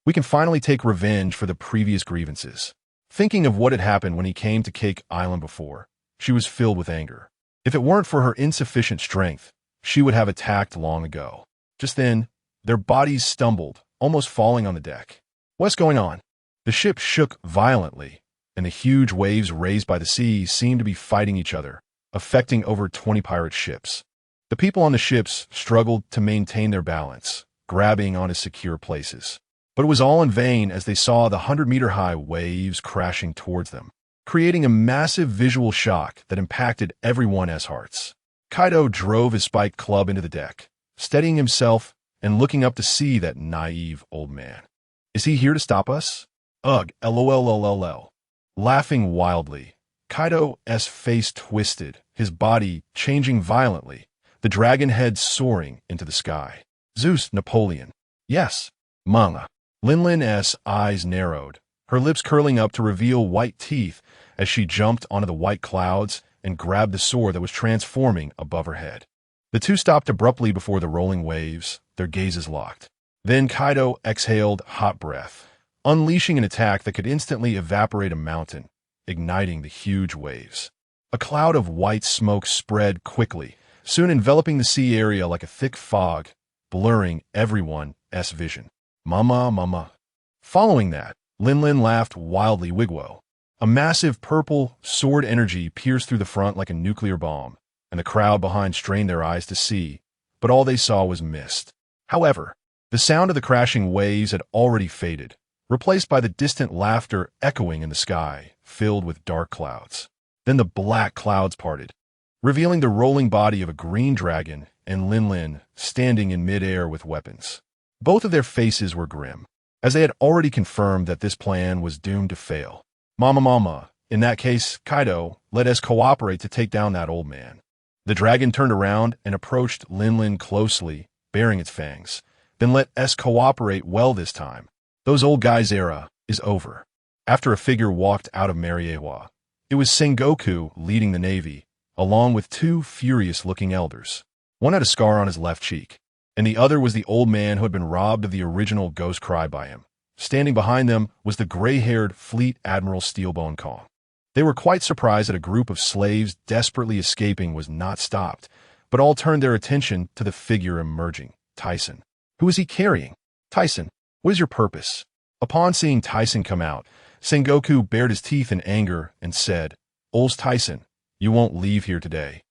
We can finally take revenge for the previous grievances. Thinking of what had happened when he came to Cake Island before, she was filled with anger. If it weren't for her insufficient strength, she would have attacked long ago. Just then, their bodies stumbled, almost falling on the deck. What's going on? The ship shook violently, and the huge waves raised by the sea seemed to be fighting each other, affecting over 20 pirate ships. The people on the ships struggled to maintain their balance, grabbing onto secure places. But it was all in vain as they saw the 100-meter-high waves crashing towards them, creating a massive visual shock that impacted everyone's hearts. Kaido drove his spiked club into the deck, steadying himself and looking up to see that naive old man. Is he here to stop us? Ugh, lol. Laughing wildly, Kaido's face twisted, his body changing violently, the dragon head soaring into the sky. Zeus, Napoleon. Yes, Manga. Lin Lin's eyes narrowed, her lips curling up to reveal white teeth as she jumped onto the white clouds and grabbed the sword that was transforming above her head. The two stopped abruptly before the rolling waves, their gazes locked. Then Kaido exhaled hot breath, unleashing an attack that could instantly evaporate a mountain, igniting the huge waves. A cloud of white smoke spread quickly, soon enveloping the sea area like a thick fog, blurring everyone's vision. Mama. Following that, Lin Lin laughed wildly wigwo. A massive purple sword energy pierced through the front like a nuclear bomb, and the crowd behind strained their eyes to see, but all they saw was mist. However, the sound of the crashing waves had already faded, replaced by the distant laughter echoing in the sky, filled with dark clouds. Then the black clouds parted, revealing the rolling body of a green dragon and Lin Lin standing in midair with weapons. Both of their faces were grim, as they had already confirmed that this plan was doomed to fail. Mama, in that case, Kaido, let us cooperate to take down that old man. The dragon turned around and approached Lin Lin closely, baring its fangs. Then let us cooperate well this time. Those old guys' era is over. After a figure walked out of Mariewa, it was Sengoku leading the navy, along with 2 furious-looking elders. One had a scar on his left cheek, and the other was the old man who had been robbed of the original Ghost Cry by him. Standing behind them was the gray-haired Fleet Admiral Steelbone Kong. They were quite surprised that a group of slaves desperately escaping was not stopped, but all turned their attention to the figure emerging, Thiesen. Who is he carrying? Thiesen, what is your purpose? Upon seeing Thiesen come out, Sengoku bared his teeth in anger and said, Aurs Tisen, you won't leave here today.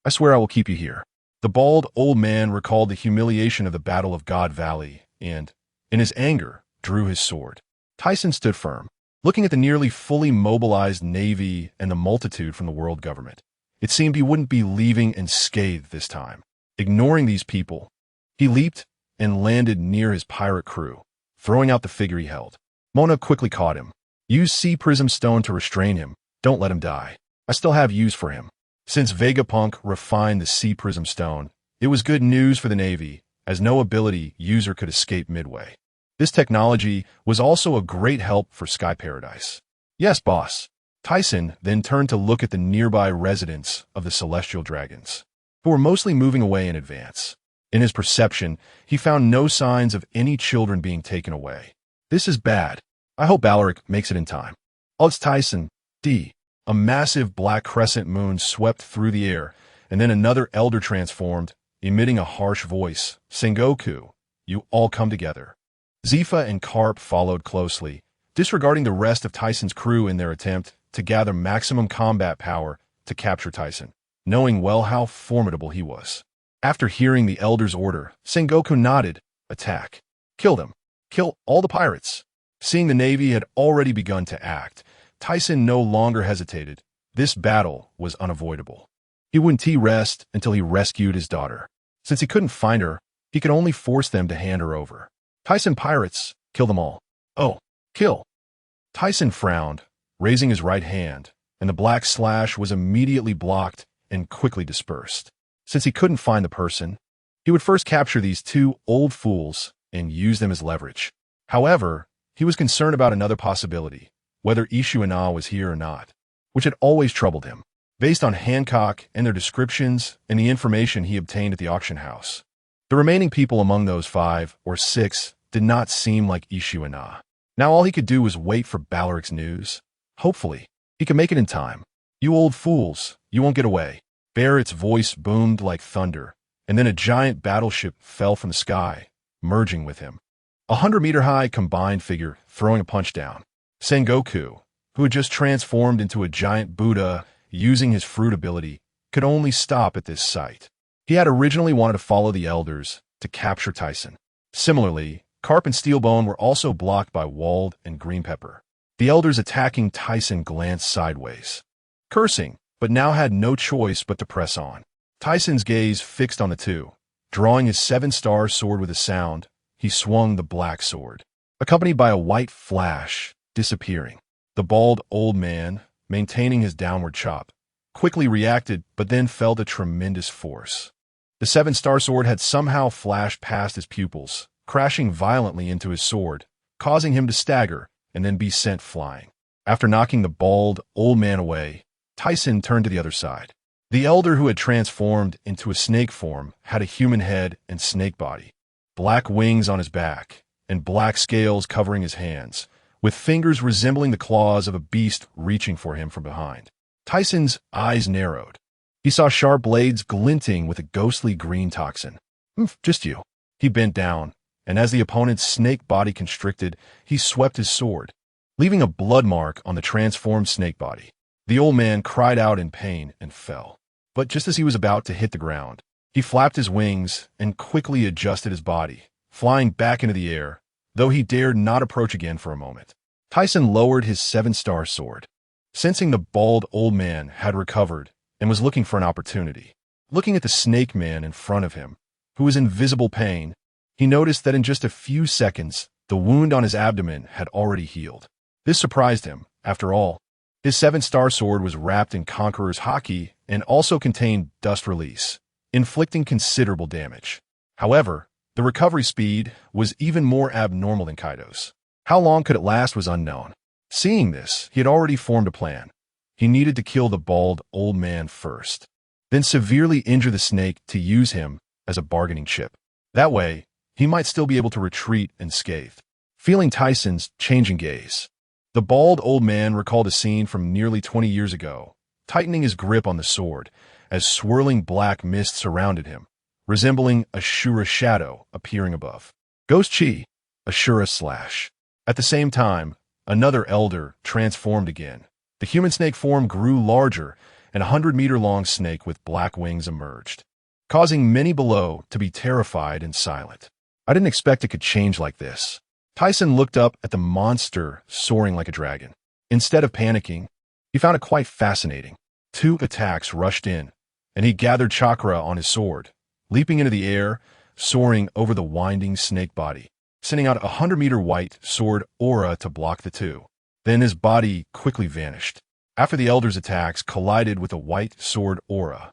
I swear I will keep you here. The bald old man recalled the humiliation of the Battle of God Valley and, in his anger, drew his sword. Thiesen stood firm, looking at the nearly fully mobilized navy and the multitude from the world government. It seemed he wouldn't be leaving unscathed this time. Ignoring these people, he leaped and landed near his pirate crew, throwing out the figure he held. Mona quickly caught him. Use Sea Prism Stone to restrain him. Don't let him die. I still have use for him. Since Vegapunk refined the Sea Prism Stone, it was good news for the Navy, as no ability user could escape midway. This technology was also a great help for Sky Paradise. Yes, boss. Thiesen then turned to look at the nearby residents of the Celestial Dragons, who were mostly moving away in advance. In his perception, he found no signs of any children being taken away. This is bad. I hope Balaric makes it in time. Aurs Tisen, D. A massive black crescent moon swept through the air, and then another elder transformed, emitting a harsh voice. Sengoku, you all come together. Zifa and Carp followed closely, disregarding the rest of Thiesen's crew in their attempt to gather maximum combat power to capture Thiesen, knowing well how formidable he was. After hearing the elder's order, Sengoku nodded. Attack. Kill them. Kill all the pirates. Seeing the Navy had already begun to act, Thiesen no longer hesitated. This battle was unavoidable. He wouldn't rest until he rescued his daughter. Since he couldn't find her, he could only force them to hand her over. Thiesen pirates, kill them all. Oh, kill. Thiesen frowned, raising his right hand, and the black slash was immediately blocked and quickly dispersed. Since he couldn't find the person, he would first capture these two old fools and use them as leverage. However, he was concerned about another possibility, whether Ishu and Ah was here or not, which had always troubled him. Based on Hancock and their descriptions and the information he obtained at the auction house, the remaining people among those 5 or 6 did not seem like Ishu and Ah. Now all he could do was wait for Balaric's news. Hopefully, he could make it in time. You old fools, you won't get away. Barrett's voice boomed like thunder, and then a giant battleship fell from the sky, merging with him. 100-meter-high combined figure throwing a punch down. Sengoku, who had just transformed into a giant Buddha using his fruit ability, could only stop at this sight. He had originally wanted to follow the elders to capture Thiesen. Similarly, Carp and Steelbone were also blocked by Wald and Green Pepper. The elders attacking Thiesen glanced sideways, cursing, but now had no choice but to press on. Thiesen's gaze fixed on the two. Drawing his 7-star sword with a sound, he swung the black sword, accompanied by a white flash, disappearing. The bald old man, maintaining his downward chop, quickly reacted but then fell to tremendous force. The 7-star sword had somehow flashed past his pupils, crashing violently into his sword, causing him to stagger and then be sent flying. After knocking the bald old man away, Thiesen turned to the other side. The elder who had transformed into a snake form had a human head and snake body, black wings on his back, and black scales covering his hands, with fingers resembling the claws of a beast reaching for him from behind. Thiesen's eyes narrowed. He saw sharp blades glinting with a ghostly green toxin. Just you. He bent down, and as the opponent's snake body constricted, he swept his sword, leaving a blood mark on the transformed snake body. The old man cried out in pain and fell. But just as he was about to hit the ground, he flapped his wings and quickly adjusted his body, flying back into the air, though he dared not approach again for a moment. Thiesen lowered his 7-star sword, sensing the bald old man had recovered and was looking for an opportunity. Looking at the snake man in front of him, who was in visible pain, he noticed that in just a few seconds, the wound on his abdomen had already healed. This surprised him. After all, his 7-star sword was wrapped in Conqueror's Haki and also contained Dust Release, inflicting considerable damage. However, the recovery speed was even more abnormal than Kaido's. How long could it last was unknown. Seeing this, he had already formed a plan. He needed to kill the bald old man first, then severely injure the snake to use him as a bargaining chip. That way, he might still be able to retreat unscathed. Feeling Thiesen's changing gaze, the bald old man recalled a scene from nearly 20 years ago, tightening his grip on the sword, as swirling black mist surrounded him, resembling a Shura shadow appearing above. Ghost Chi, a Shura slash. At the same time, another elder transformed again. The human snake form grew larger, and a 100-meter-long snake with black wings emerged, causing many below to be terrified and silent. I didn't expect it could change like this. Thiesen looked up at the monster soaring like a dragon. Instead of panicking, he found it quite fascinating. 2 attacks rushed in, and he gathered chakra on his sword, leaping into the air, soaring over the winding snake body, sending out a 100-meter white sword aura to block the 2. Then his body quickly vanished. After the elder's attacks collided with a white sword aura,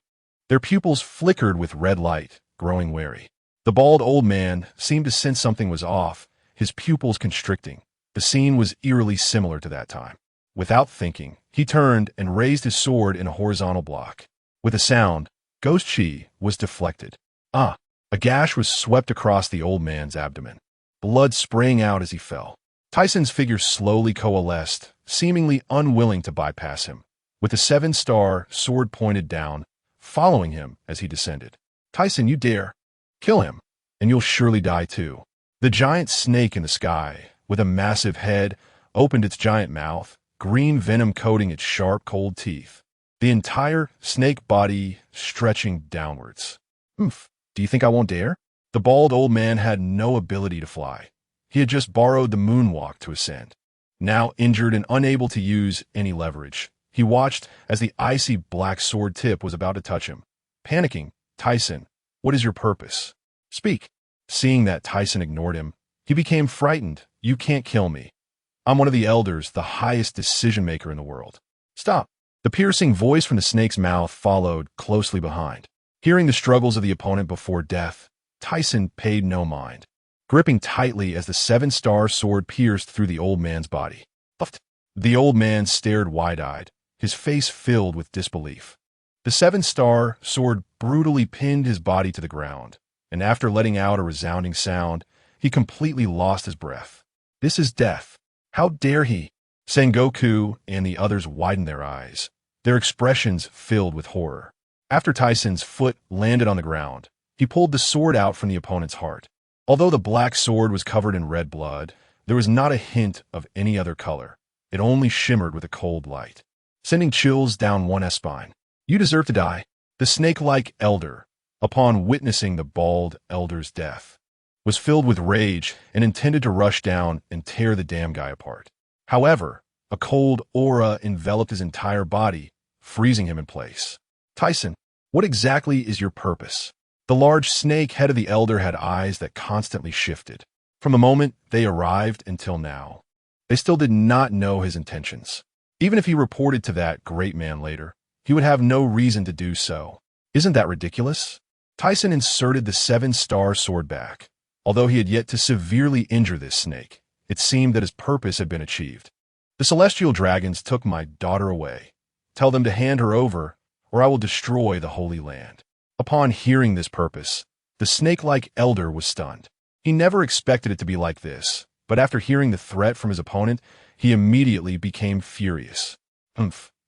their pupils flickered with red light, growing wary. The bald old man seemed to sense something was off, his pupils constricting. The scene was eerily similar to that time. Without thinking, he turned and raised his sword in a horizontal block. With a sound, Ghost Chi was deflected. A gash was swept across the old man's abdomen, blood spraying out as he fell. Thiesen's figure slowly coalesced, seemingly unwilling to bypass him, with the 7-star sword pointed down, following him as he descended. Thiesen, you dare. Kill him, and you'll surely die too. The giant snake in the sky, with a massive head, opened its giant mouth, green venom coating its sharp, cold teeth, the entire snake body stretching downwards. Do you think I won't dare? The bald old man had no ability to fly. He had just borrowed the moonwalk to ascend. Now injured and unable to use any leverage, he watched as the icy black sword tip was about to touch him. Panicking, Thiesen, what is your purpose? Speak. Seeing that Thiesen ignored him, he became frightened. You can't kill me. I'm one of the elders, the highest decision-maker in the world. Stop. The piercing voice from the snake's mouth followed closely behind. Hearing the struggles of the opponent before death, Thiesen paid no mind, gripping tightly as the 7-star sword pierced through the old man's body. The old man stared wide-eyed, his face filled with disbelief. The 7-star sword brutally pinned his body to the ground, and after letting out a resounding sound, he completely lost his breath. This is death. How dare he? Sengoku and the others widened their eyes, their expressions filled with horror. After Thiesen's foot landed on the ground, he pulled the sword out from the opponent's heart. Although the black sword was covered in red blood, there was not a hint of any other color. It only shimmered with a cold light, sending chills down one's spine. You deserve to die. The snake-like elder, upon witnessing the bald elder's death, was filled with rage and intended to rush down and tear the damn guy apart. However, a cold aura enveloped his entire body, freezing him in place. Thiesen, what exactly is your purpose? The large snake head of the elder had eyes that constantly shifted. From the moment they arrived until now, they still did not know his intentions. Even if he reported to that great man later, he would have no reason to do so. Isn't that ridiculous? Thiesen inserted the 7-star sword back. Although he had yet to severely injure this snake, it seemed that his purpose had been achieved. The celestial dragons took my daughter away. Tell them to hand her over, or I will destroy the Holy Land. Upon hearing this purpose, the snake-like elder was stunned. He never expected it to be like this, but after hearing the threat from his opponent, he immediately became furious.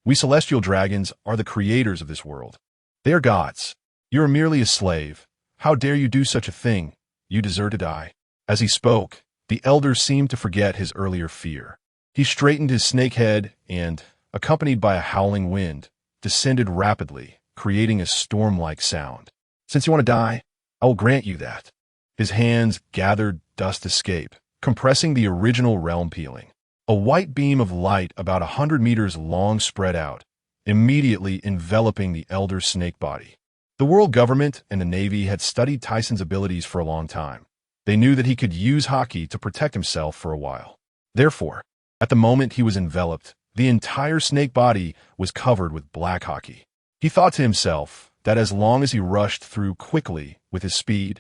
We celestial dragons are the creators of this world. They are gods. You are merely a slave. How dare you do such a thing? You deserve to die. As he spoke, the elder seemed to forget his earlier fear. He straightened his snake head and, accompanied by a howling wind, descended rapidly, creating a storm-like sound. Since you want to die, I will grant you that. His hands gathered dust escape, compressing the original realm peeling. A white beam of light about 100 meters long spread out, immediately enveloping the elder's snake body. The world government and the Navy had studied Thiesen's abilities for a long time. They knew that he could use Haki to protect himself for a while. Therefore, at the moment he was enveloped, the entire snake body was covered with black Haki. He thought to himself that as long as he rushed through quickly with his speed,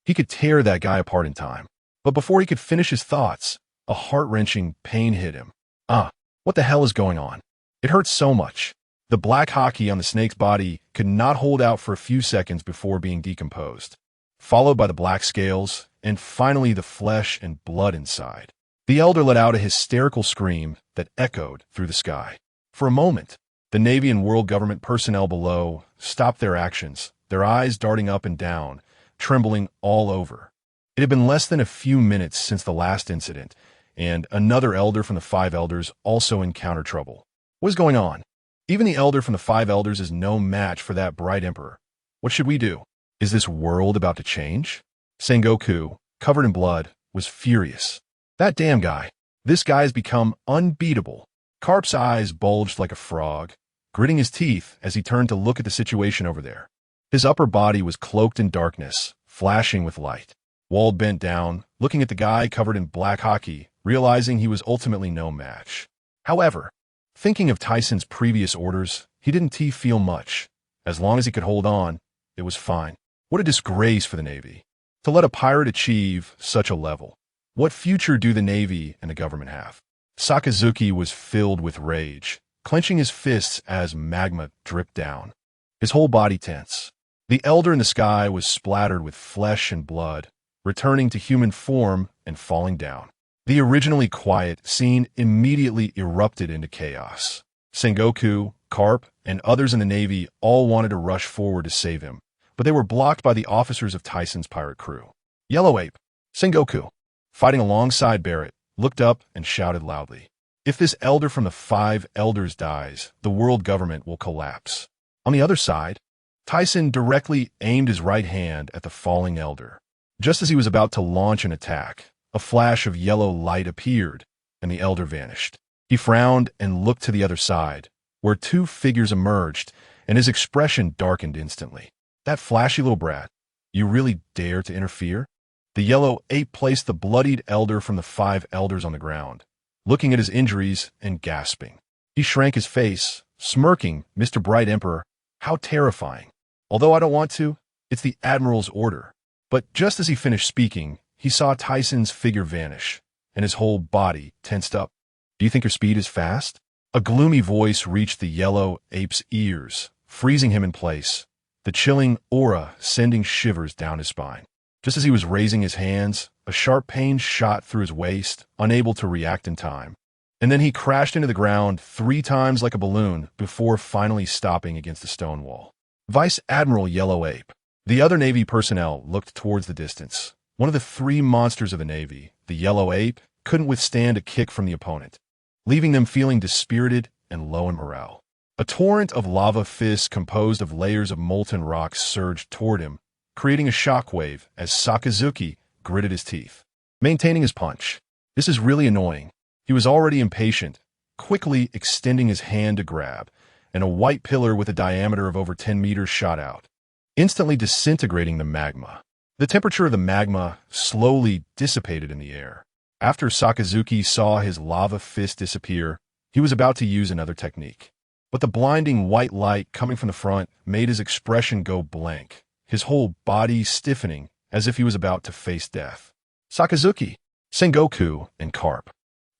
he could tear that guy apart in time. But before he could finish his thoughts, a heart-wrenching pain hit him. What the hell is going on? It hurts so much. The black Haki on the snake's body could not hold out for a few seconds before being decomposed, followed by the black scales, and finally the flesh and blood inside. The elder let out a hysterical scream that echoed through the sky. For a moment, The Navy and world government personnel below stopped their actions, their eyes darting up and down, trembling all over. It had been less than a few minutes since the last incident, and another elder from the Five Elders also encountered trouble. What is going on? Even the elder from the Five Elders is no match for that bright emperor. What should we do? Is this world about to change? Sengoku, covered in blood, was furious. That damn guy. This guy has become unbeatable. Carp's eyes bulged like a frog, gritting his teeth as he turned to look at the situation over there. His upper body was cloaked in darkness, flashing with light. Wald bent down, looking at the guy covered in black hockey, realizing he was ultimately no match. However, thinking of Tyson's previous orders, he didn't feel much. As long as he could hold on, it was fine. What a disgrace for the Navy. To let a pirate achieve such a level. What future do the Navy and the government have? Sakazuki was filled with rage, clenching his fists as magma dripped down. His whole body tense. The elder in the sky was splattered with flesh and blood, returning to human form and falling down. The originally quiet scene immediately erupted into chaos. Sengoku, Carp, and others in the Navy all wanted to rush forward to save him, but they were blocked by the officers of Tyson's pirate crew. Yellow Ape, Sengoku, fighting alongside Barrett, looked up and shouted loudly. If this elder from the Five Elders dies, the world government will collapse. On the other side, Tyson directly aimed his right hand at the falling elder. Just as he was about to launch an attack, a flash of yellow light appeared, and the elder vanished. He frowned and looked to the other side, where two figures emerged, and his expression darkened instantly. That flashy little brat, you really dare to interfere? The yellow ape placed the bloodied elder from the Five Elders on the ground, looking at his injuries and gasping. He shrank his face, smirking, Mr. Bright Emperor, how terrifying. Although I don't want to, it's the Admiral's order. But just as he finished speaking, he saw Tyson's figure vanish, and his whole body tensed up. Do you think your speed is fast? A gloomy voice reached the yellow ape's ears, freezing him in place, the chilling aura sending shivers down his spine. Just as he was raising his hands, a sharp pain shot through his waist, unable to react in time. And then he crashed into the ground 3 times like a balloon before finally stopping against the stone wall. Vice Admiral Yellow Ape. The other Navy personnel looked towards the distance. One of the 3 monsters of the Navy, the Yellow Ape, couldn't withstand a kick from the opponent, leaving them feeling dispirited and low in morale. A torrent of lava fists composed of layers of molten rocks surged toward him, creating a shockwave as Sakazuki gritted his teeth, maintaining his punch. This is really annoying. He was already impatient, quickly extending his hand to grab, and a white pillar with a diameter of over 10 meters shot out, instantly disintegrating the magma. The temperature of the magma slowly dissipated in the air. After Sakazuki saw his lava fist disappear, he was about to use another technique. But the blinding white light coming from the front made his expression go blank, his whole body stiffening as if he was about to face death. Sakazuki, Sengoku, and Carp,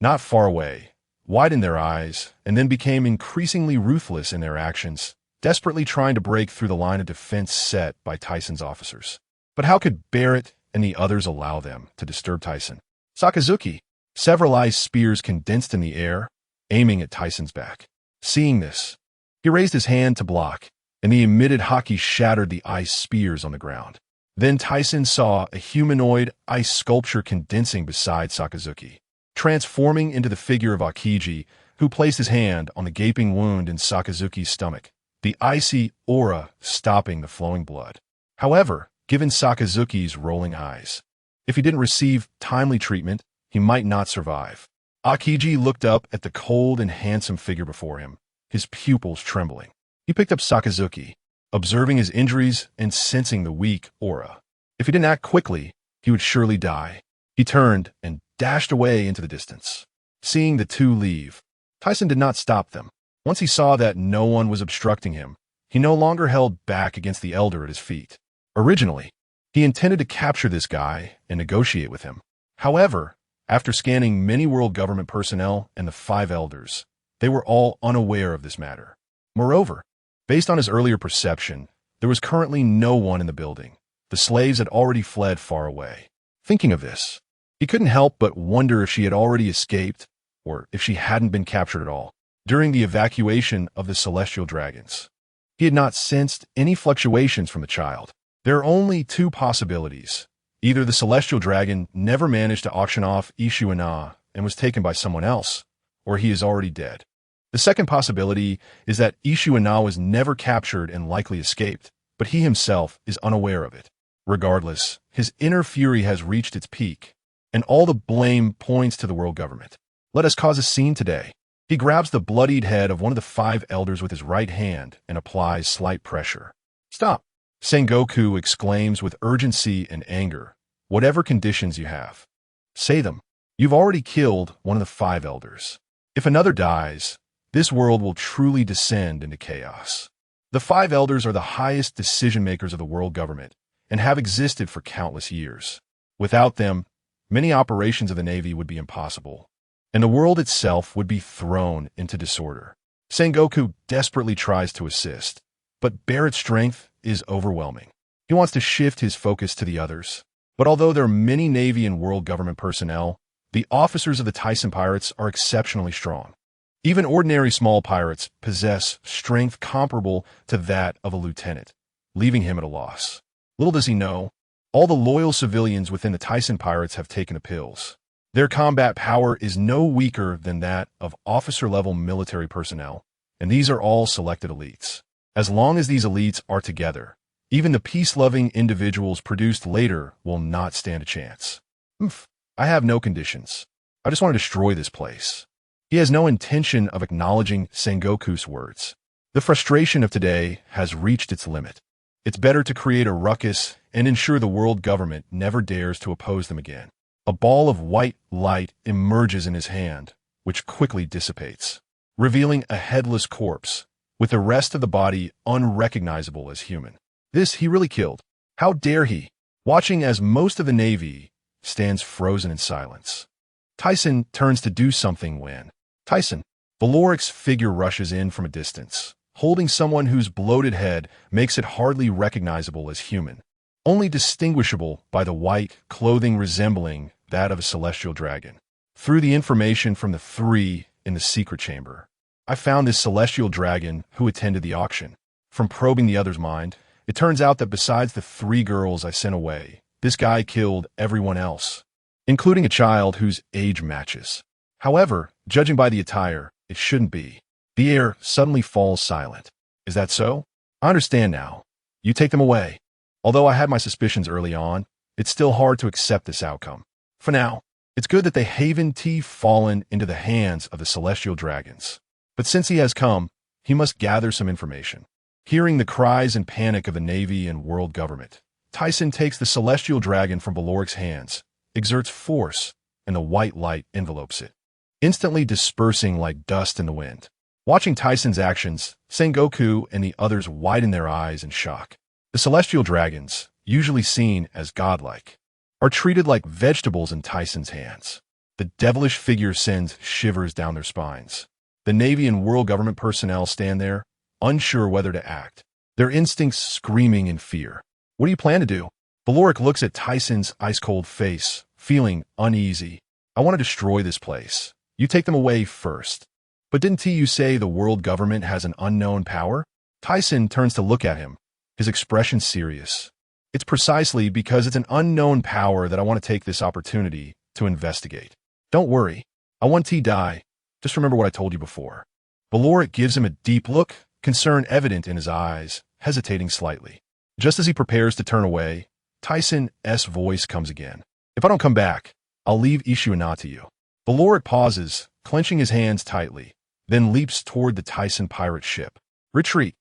not far away, widened their eyes and then became increasingly ruthless in their actions, desperately trying to break through the line of defense set by Tyson's officers. But how could Barrett and the others allow them to disturb Tyson? Sakazuki, several ice spears condensed in the air, aiming at Tyson's back. Seeing this, he raised his hand to block, and the emitted hockey shattered the ice spears on the ground. Then Tyson saw a humanoid ice sculpture condensing beside Sakazuki, transforming into the figure of Akiji, who placed his hand on the gaping wound in Sakazuki's stomach, the icy aura stopping the flowing blood. However, given Sakazuki's rolling eyes, if he didn't receive timely treatment, he might not survive. Akiji looked up at the cold and handsome figure before him, his pupils trembling. He picked up Sakazuki, observing his injuries and sensing the weak aura. If he didn't act quickly, he would surely die. He turned and dashed away into the distance. Seeing the two leave, Tyson did not stop them. Once he saw that no one was obstructing him, he no longer held back against the elder at his feet. Originally, he intended to capture this guy and negotiate with him. However, after scanning many world government personnel and the Five Elders, they were all unaware of this matter. Moreover, based on his earlier perception, there was currently no one in the building. The slaves had already fled far away. Thinking of this, he couldn't help but wonder if she had already escaped, or if she hadn't been captured at all. during the evacuation of the celestial dragons. He had not sensed any fluctuations from the child. There are only two possibilities. Either the celestial dragon never managed to auction off Ishuana and was taken by someone else, or he is already dead. The second possibility is that Ishuana was never captured and likely escaped, but he himself is unaware of it. Regardless, his inner fury has reached its peak, and all the blame points to the world government. Let us cause a scene today. He grabs the bloodied head of one of the 5 elders with his right hand and applies slight pressure. "Stop!" Sengoku exclaims with urgency and anger. "Whatever conditions you have, say them. You've already killed one of the 5 elders. If another dies, this world will truly descend into chaos." The 5 elders are the highest decision-makers of the world government and have existed for countless years. Without them, many operations of the Navy would be impossible, and the world itself would be thrown into disorder. Sengoku desperately tries to assist, but Barrett's strength is overwhelming. He wants to shift his focus to the others. But although there are many Navy and world government personnel, the officers of the Thiesen pirates are exceptionally strong. Even ordinary small pirates possess strength comparable to that of a lieutenant, leaving him at a loss. Little does he know, all the loyal civilians within the Thiesen pirates have taken the pills. Their combat power is no weaker than that of officer-level military personnel, and these are all selected elites. As long as these elites are together, even the peace-loving individuals produced later will not stand a chance. I have no conditions. I just want to destroy this place. He has no intention of acknowledging Sengoku's words. The frustration of today has reached its limit. It's better to create a ruckus and ensure the world government never dares to oppose them again. A ball of white light emerges in his hand, which quickly dissipates, revealing a headless corpse, with the rest of the body unrecognizable as human. This he really killed. How dare he? Watching as most of the Navy stands frozen in silence. Thiesen turns to do something when Thiesen, Valoric's figure rushes in from a distance, holding someone whose bloated head makes it hardly recognizable as human, only distinguishable by the white clothing resembling that of a celestial dragon. Through the information from the 3 in the secret chamber, I found this celestial dragon who attended the auction. From probing the other's mind, it turns out that besides the 3 girls I sent away, this guy killed everyone else, including a child whose age matches. However, judging by the attire, it shouldn't be. The air suddenly falls silent. Is that so? I understand now. You take them away. Although I had my suspicions early on, it's still hard to accept this outcome. For now, it's good that they haven't fallen into the hands of the celestial dragons. But since he has come, he must gather some information. Hearing the cries and panic of the Navy and world government, Thiesen takes the celestial dragon from Valoric's hands, exerts force, and the white light envelopes it, instantly dispersing like dust in the wind. Watching Thiesen's actions, Sengoku and the others widen their eyes in shock. The celestial dragons, usually seen as godlike, are treated like vegetables in Thiesen's hands. The devilish figure sends shivers down their spines. The Navy and world government personnel stand there, unsure whether to act, their instincts screaming in fear. What do you plan to do? Valoric looks at Thiesen's ice-cold face, feeling uneasy. I want to destroy this place. You take them away first. But didn't you say the world government has an unknown power? Thiesen turns to look at him, his expression serious. It's precisely because it's an unknown power that I want to take this opportunity to investigate. Don't worry. I want to die. Just remember what I told you before. Valoric gives him a deep look, concern evident in his eyes, hesitating slightly. Just as he prepares to turn away, Thiesen's voice comes again. If I don't come back, I'll leave Ishuana to you. Valoric pauses, clenching his hands tightly, then leaps toward the Thiesen pirate ship. Retreat.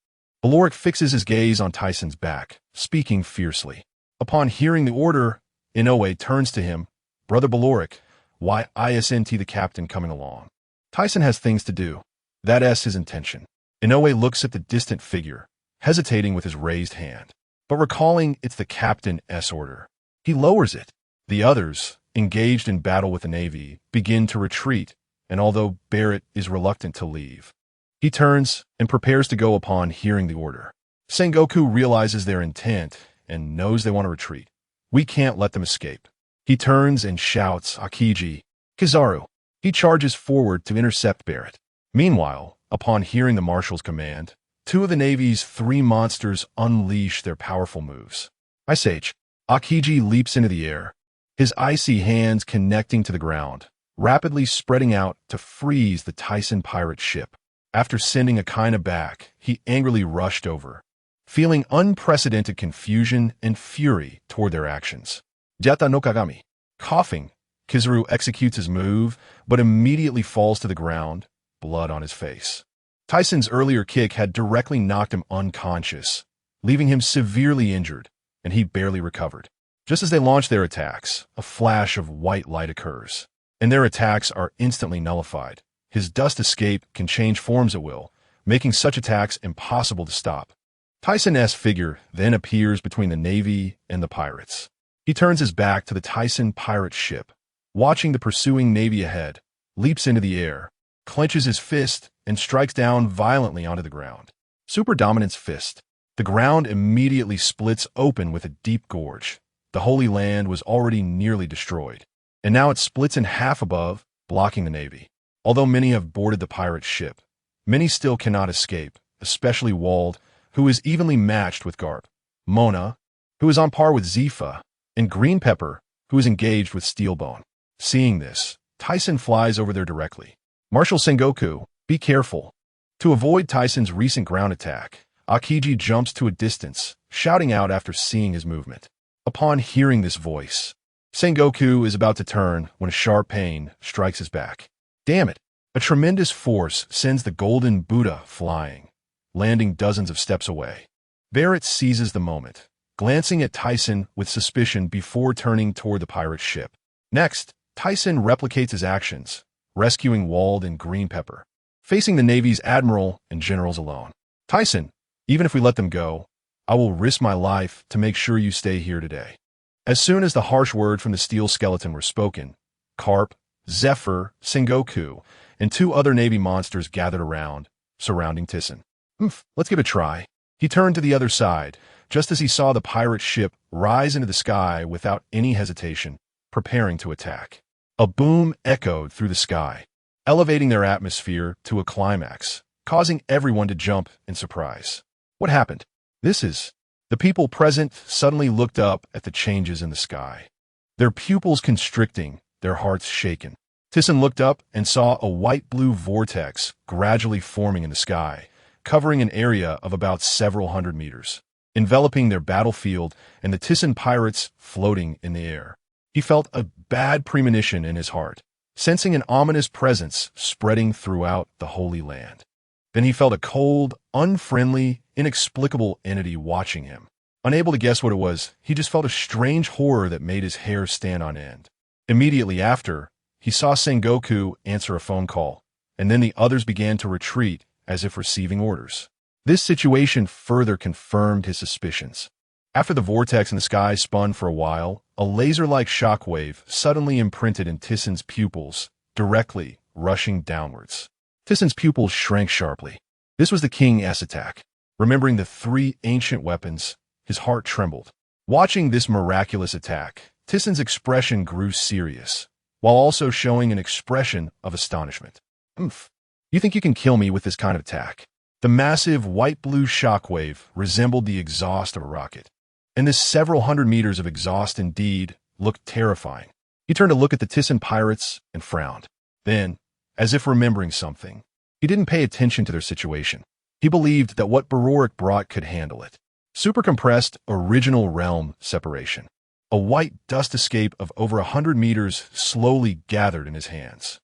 Valoric fixes his gaze on Thiesen's back, speaking fiercely. Upon hearing the order, Inoue turns to him. Brother Valoric, why isn't the captain coming along? Thiesen has things to do. That's his intention. Inoue looks at the distant figure, hesitating with his raised hand, but recalling it's the captain's order. He lowers it. The others, engaged in battle with the Navy, begin to retreat, and although Barrett is reluctant to leave, he turns and prepares to go upon hearing the order. Sengoku realizes their intent and knows they want to retreat. We can't let them escape. He turns and shouts, Akiji, Kizaru. He charges forward to intercept Barrett. Meanwhile, Upon hearing the marshal's command, two of the Navy's three monsters unleash their powerful moves. Ice Age. Akiji leaps into the air, his icy hands connecting to the ground, rapidly spreading out to freeze the Thiesen pirate ship. After sending Akaina back, he angrily rushed over, feeling unprecedented confusion and fury toward their actions. Jata no Kagami. Coughing, Kizaru executes his move, but immediately falls to the ground, blood on his face. Thiesen's earlier kick had directly knocked him unconscious, leaving him severely injured, and he barely recovered. Just as they launch their attacks, a flash of white light occurs, and their attacks are instantly nullified. His dust escape can change forms at will, making such attacks impossible to stop. Thiesen's figure then appears between the Navy and the pirates. He turns his back to the Thiesen pirate ship, watching the pursuing Navy ahead, leaps into the air, clenches his fist, and strikes down violently onto the ground. Super Dominant's fist. The ground immediately splits open with a deep gorge. The Holy Land was already nearly destroyed, and now it splits in half above, blocking the Navy. Although many have boarded the pirate ship, many still cannot escape, especially Wald, who is evenly matched with Garp, Mona, who is on par with Zifa, and Green Pepper, who is engaged with Steelbone. Seeing this, Thiesen flies over there directly. Marshal Sengoku, be careful. To avoid Thiesen's recent ground attack, Akiji jumps to a distance, shouting out after seeing his movement. Upon hearing this voice, Sengoku is about to turn when a sharp pain strikes his back. Damn it! A tremendous force sends the Golden Buddha flying, landing dozens of steps away. Barrett seizes the moment, glancing at Thiesen with suspicion before turning toward the pirate ship. Next, Thiesen replicates his actions, rescuing Wald and Green Pepper, facing the Navy's admiral and generals alone. Thiesen, even if we let them go, I will risk my life to make sure you stay here today. As soon as the harsh word from the steel skeleton were spoken, Carp, Zephyr, Sengoku, and two other Navy monsters gathered around, surrounding Thiesen. Let's give it a try. He turned to the other side, just as he saw the pirate ship rise into the sky without any hesitation, preparing to attack. A boom echoed through the sky, elevating their atmosphere to a climax, causing everyone to jump in surprise. What happened? The people present suddenly looked up at the changes in the sky, their pupils constricting, their hearts shaken. Thiesen looked up and saw a white-blue vortex gradually forming in the sky, covering an area of about several hundred meters, enveloping their battlefield and the Thiesen pirates floating in the air. He felt a bad premonition in his heart, sensing an ominous presence spreading throughout the Holy Land. Then he felt a cold, unfriendly, inexplicable entity watching him. Unable to guess what it was, he just felt a strange horror that made his hair stand on end. Immediately after, he saw Sengoku answer a phone call, and then the others began to retreat as if receiving orders. This situation further confirmed his suspicions. After the vortex in the sky spun for a while, a laser-like shockwave suddenly imprinted in Thiesen's pupils, directly rushing downwards. Thiesen's pupils shrank sharply. This was the King's attack. Remembering the three ancient weapons, his heart trembled. Watching this miraculous attack, Thiesen's expression grew serious, while also showing an expression of astonishment. You think you can kill me with this kind of attack? The massive white-blue shockwave resembled the exhaust of a rocket, and this several hundred meters of exhaust indeed looked terrifying. He turned to look at the Thiesen pirates and frowned. Then, as if remembering something, he didn't pay attention to their situation. He believed that what Baroric brought could handle it. Super-compressed original realm separation. A white dust escape of over 100 meters slowly gathered in his hands.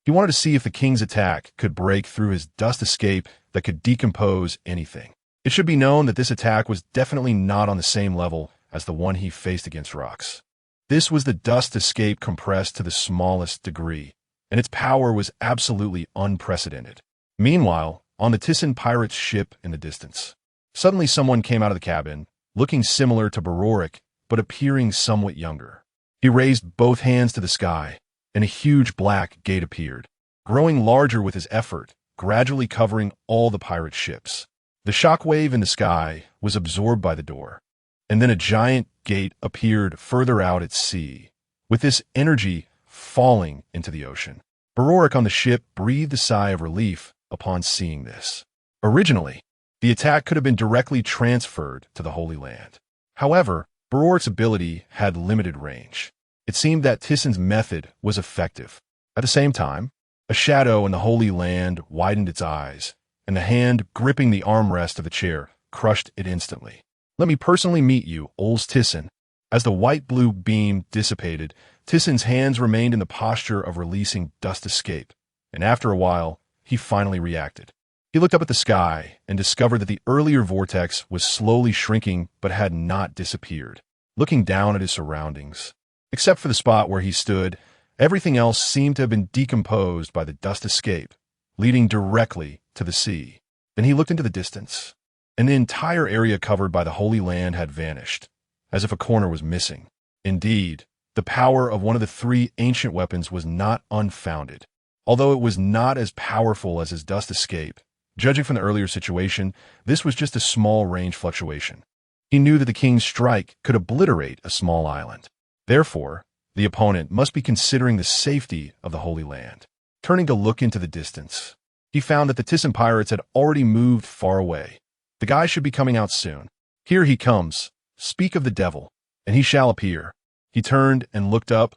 He wanted to see if the King's attack could break through his dust escape that could decompose anything. It should be known that this attack was definitely not on the same level as the one he faced against Rox. This was the dust escape compressed to the smallest degree, and its power was absolutely unprecedented. Meanwhile, on the Thiesen pirate's ship in the distance, suddenly someone came out of the cabin, looking similar to Baroric, but appearing somewhat younger. He raised both hands to the sky, and a huge black gate appeared, growing larger with his effort, gradually covering all the pirate ships. The shockwave in the sky was absorbed by the door, and then a giant gate appeared further out at sea, with this energy falling into the ocean. Baroric on the ship breathed a sigh of relief upon seeing this. Originally, the attack could have been directly transferred to the Holy Land. However, Berort's ability had limited range. It seemed that Thiesen's method was effective. At the same time, a shadow in the Holy Land widened its eyes, and the hand gripping the armrest of the chair crushed it instantly. "Let me personally meet you, Aurs Tisen." As the white-blue beam dissipated, Thiesen's hands remained in the posture of releasing dust escape, and after a while, he finally reacted. He looked up at the sky and discovered that the earlier vortex was slowly shrinking but had not disappeared. Looking down at his surroundings, except for the spot where he stood, everything else seemed to have been decomposed by the dust escape, leading directly to the sea. Then he looked into the distance, and the entire area covered by the Holy Land had vanished, as if a corner was missing. Indeed, the power of one of the three ancient weapons was not unfounded. Although it was not as powerful as his dust escape, judging from the earlier situation, this was just a small range fluctuation. He knew that the king's strike could obliterate a small island. Therefore, the opponent must be considering the safety of the Holy Land. Turning to look into the distance, he found that the Thiesen pirates had already moved far away. The guy should be coming out soon. "Here he comes. Speak of the devil, and he shall appear." He turned and looked up,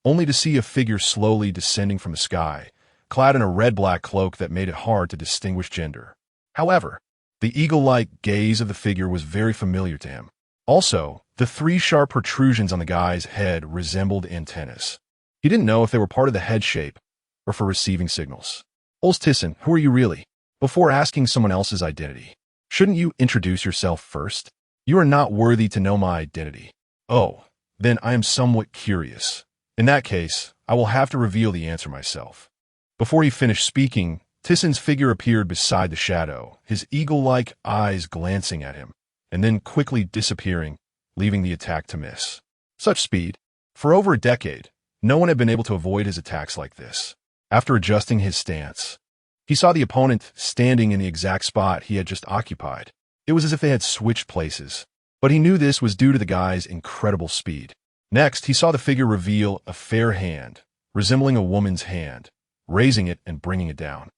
only to see a figure slowly descending from the sky, clad in a red-black cloak that made it hard to distinguish gender. However, the eagle-like gaze of the figure was very familiar to him. Also, the three sharp protrusions on the guy's head resembled antennas. He didn't know if they were part of the head shape or for receiving signals. "Aurs Tisen, who are you really?" Before asking someone else's identity, shouldn't you introduce yourself first? "You are not worthy to know my identity." "Oh, then I am somewhat curious. In that case, I will have to reveal the answer myself." Before he finished speaking, Thiesen's figure appeared beside the shadow, his eagle-like eyes glancing at him, and then quickly disappearing, leaving the attack to miss. Such speed. For over a decade, no one had been able to avoid his attacks like this. After adjusting his stance, he saw the opponent standing in the exact spot he had just occupied. It was as if they had switched places, but he knew this was due to the guy's incredible speed. Next, he saw the figure reveal a fair hand, resembling a woman's hand, raising it and bringing it down.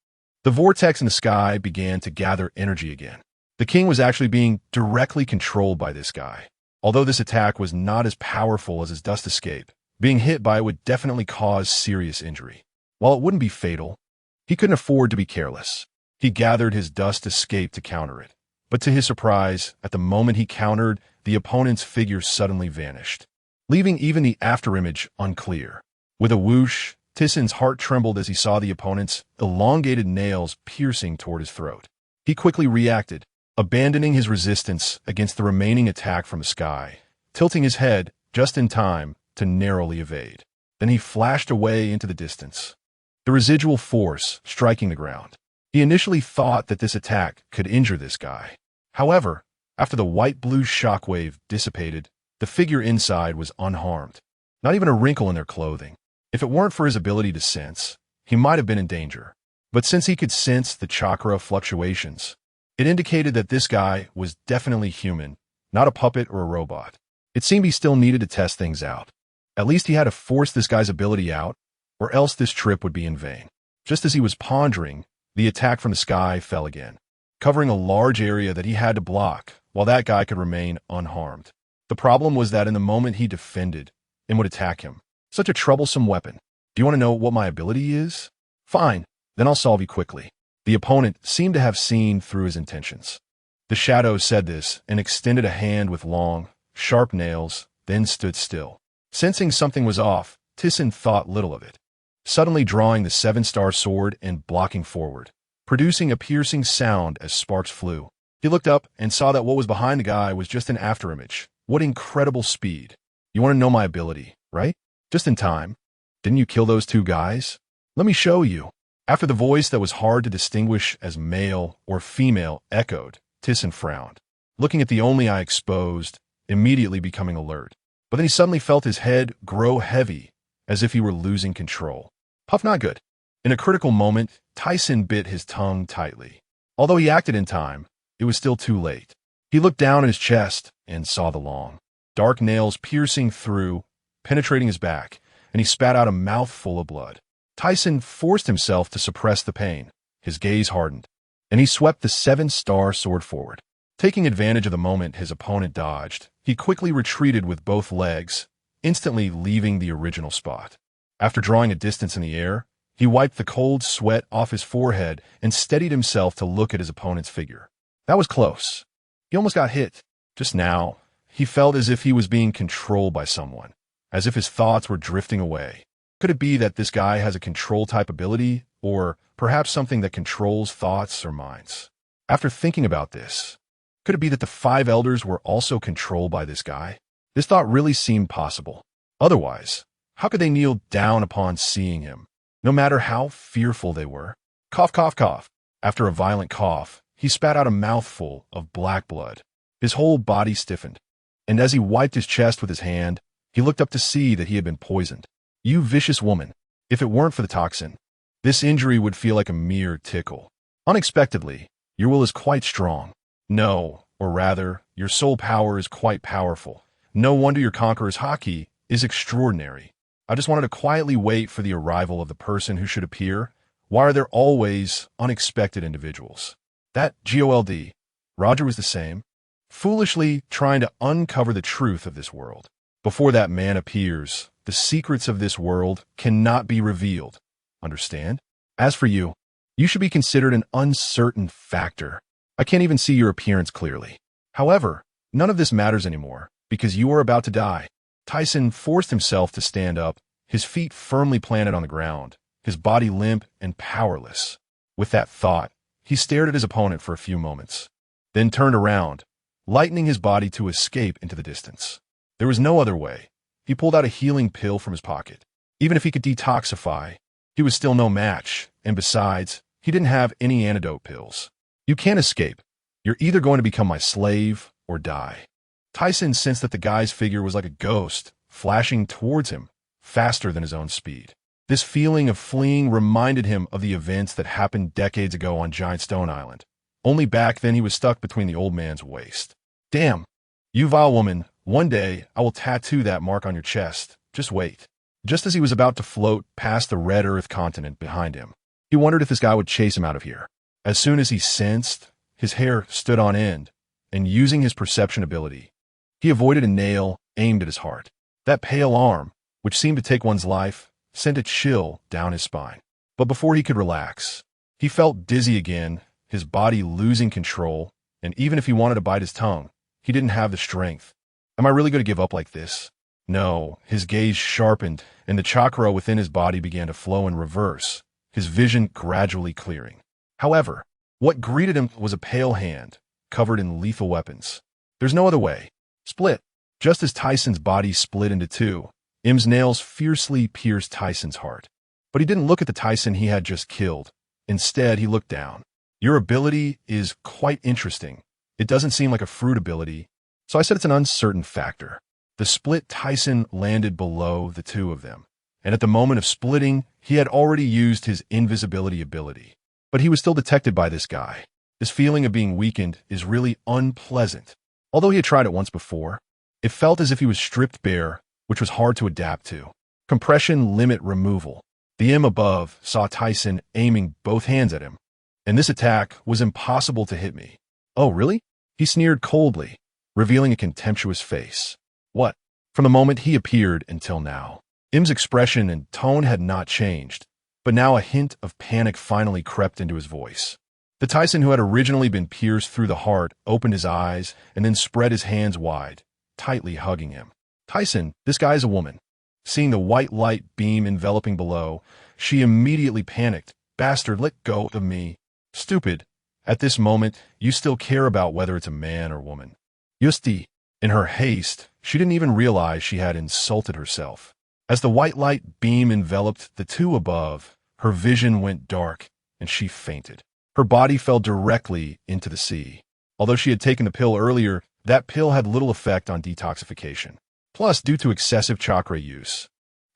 The vortex in the sky began to gather energy again. The king was actually being directly controlled by this guy. Although this attack was not as powerful as his dust escape, being hit by it would definitely cause serious injury. While it wouldn't be fatal, he couldn't afford to be careless. He gathered his dust escape to counter it. But to his surprise, at the moment he countered, the opponent's figure suddenly vanished, leaving even the afterimage unclear. With a whoosh, Thiesen's heart trembled as he saw the opponent's elongated nails piercing toward his throat. He quickly reacted, abandoning his resistance against the remaining attack from the sky, tilting his head just in time to narrowly evade. Then he flashed away into the distance, the residual force striking the ground. He initially thought that this attack could injure this guy. However, after the white-blue shockwave dissipated, the figure inside was unharmed, not even a wrinkle in their clothing. If it weren't for his ability to sense, he might have been in danger. But since he could sense the chakra fluctuations, it indicated that this guy was definitely human, not a puppet or a robot. It seemed he still needed to test things out. At least he had to force this guy's ability out, or else this trip would be in vain. Just as he was pondering, the attack from the sky fell again, covering a large area that he had to block, while that guy could remain unharmed. The problem was that in the moment he defended, it would attack him. Such a troublesome weapon. "Do you want to know what my ability is?" "Fine, then I'll solve you quickly." The opponent seemed to have seen through his intentions. The shadow said this and extended a hand with long, sharp nails, then stood still. Sensing something was off, Thiesen thought little of it, suddenly drawing the seven-star sword and blocking forward, producing a piercing sound as sparks flew. He looked up and saw that what was behind the guy was just an afterimage. What incredible speed. "You want to know my ability, right? Just in time. Didn't you kill those two guys? Let me show you." After the voice that was hard to distinguish as male or female echoed, Thiesen frowned, looking at the only eye exposed, immediately becoming alert. But then he suddenly felt his head grow heavy, as if he were losing control. Puff not good. In a critical moment, Thiesen bit his tongue tightly. Although he acted in time, it was still too late. He looked down at his chest and saw the long, dark nails piercing through, penetrating his back, and he spat out a mouthful of blood. Thiesen forced himself to suppress the pain, His gaze hardened, and he swept the 7-star sword forward. Taking advantage of the moment his opponent dodged, he quickly retreated with both legs, instantly leaving the original spot. After drawing a distance in the air, he wiped the cold sweat off his forehead and steadied himself to look at his opponent's figure. That was close. He almost got hit. Just now, he felt as if he was being controlled by someone, as if his thoughts were drifting away. Could it be that this guy has a control-type ability, or perhaps something that controls thoughts or minds? After thinking about this, could it be that the 5 elders were also controlled by this guy? This thought really seemed possible. Otherwise, how could they kneel down upon seeing him, no matter how fearful they were? Cough, cough, cough. After a violent cough, he spat out a mouthful of black blood. His whole body stiffened, and as he wiped his chest with his hand, he looked up to see that he had been poisoned. You vicious woman. If it weren't for the toxin, this injury would feel like a mere tickle. Unexpectedly, your will is quite strong. No, or rather, your soul power is quite powerful. No wonder your conqueror's haki is extraordinary. I just wanted to quietly wait for the arrival of the person who should appear. Why are there always unexpected individuals? That GOLD. Roger was the same, foolishly trying to uncover the truth of this world. Before that man appears, the secrets of this world cannot be revealed. Understand? As for you, you should be considered an uncertain factor. I can't even see your appearance clearly. However, none of this matters anymore, because you are about to die. Thiesen forced himself to stand up, his feet firmly planted on the ground, his body limp and powerless. With that thought, he stared at his opponent for a few moments, then turned around, lightening his body to escape into the distance. There was no other way. He pulled out a healing pill from his pocket. Even if he could detoxify, he was still no match, and besides, he didn't have any antidote pills. You can't escape. You're either going to become my slave or die. Thiesen sensed that the guy's figure was like a ghost, flashing towards him, faster than his own speed. This feeling of fleeing reminded him of the events that happened decades ago on Giant Stone Island. Only back then he was stuck between the old man's waist. Damn, you vile woman, one day I will tattoo that mark on your chest. Just wait. Just as he was about to float past the red Earth continent behind him, he wondered if this guy would chase him out of here. As soon as he sensed, his hair stood on end, and using his perception ability, he avoided a nail aimed at his heart. That pale arm, which seemed to take one's life, sent a chill down his spine. But before he could relax, he felt dizzy again, his body losing control, and even if he wanted to bite his tongue, he didn't have the strength. Am I really going to give up like this? No, his gaze sharpened, and the chakra within his body began to flow in reverse, his vision gradually clearing. However, what greeted him was a pale hand, covered in lethal weapons. There's no other way. Split. Just as Thiesen's body split into two, Im's nails fiercely pierced Thiesen's heart. But he didn't look at the Thiesen he had just killed. Instead, he looked down. Your ability is quite interesting. It doesn't seem like a fruit ability, so I said it's an uncertain factor. The split Thiesen landed below the two of them, and at the moment of splitting, he had already used his invisibility ability. But he was still detected by this guy. This feeling of being weakened is really unpleasant. Although he had tried it once before, it felt as if he was stripped bare, which was hard to adapt to. Compression limit removal. The Im above saw Thiesen aiming both hands at him, and this attack was impossible to hit me. Oh, really? He sneered coldly, revealing a contemptuous face. What? From the moment he appeared until now, Im's expression and tone had not changed, but now a hint of panic finally crept into his voice. The Thiesen who had originally been pierced through the heart opened his eyes and then spread his hands wide, tightly hugging him. Thiesen, this guy is a woman. Seeing the white light beam enveloping below, she immediately panicked. Bastard, let go of me. Stupid. At this moment, you still care about whether it's a man or woman. Yusti. In her haste, she didn't even realize she had insulted herself. As the white light beam enveloped the two above, her vision went dark, and she fainted. Her body fell directly into the sea. Although she had taken the pill earlier, that pill had little effect on detoxification. Plus, due to excessive chakra use,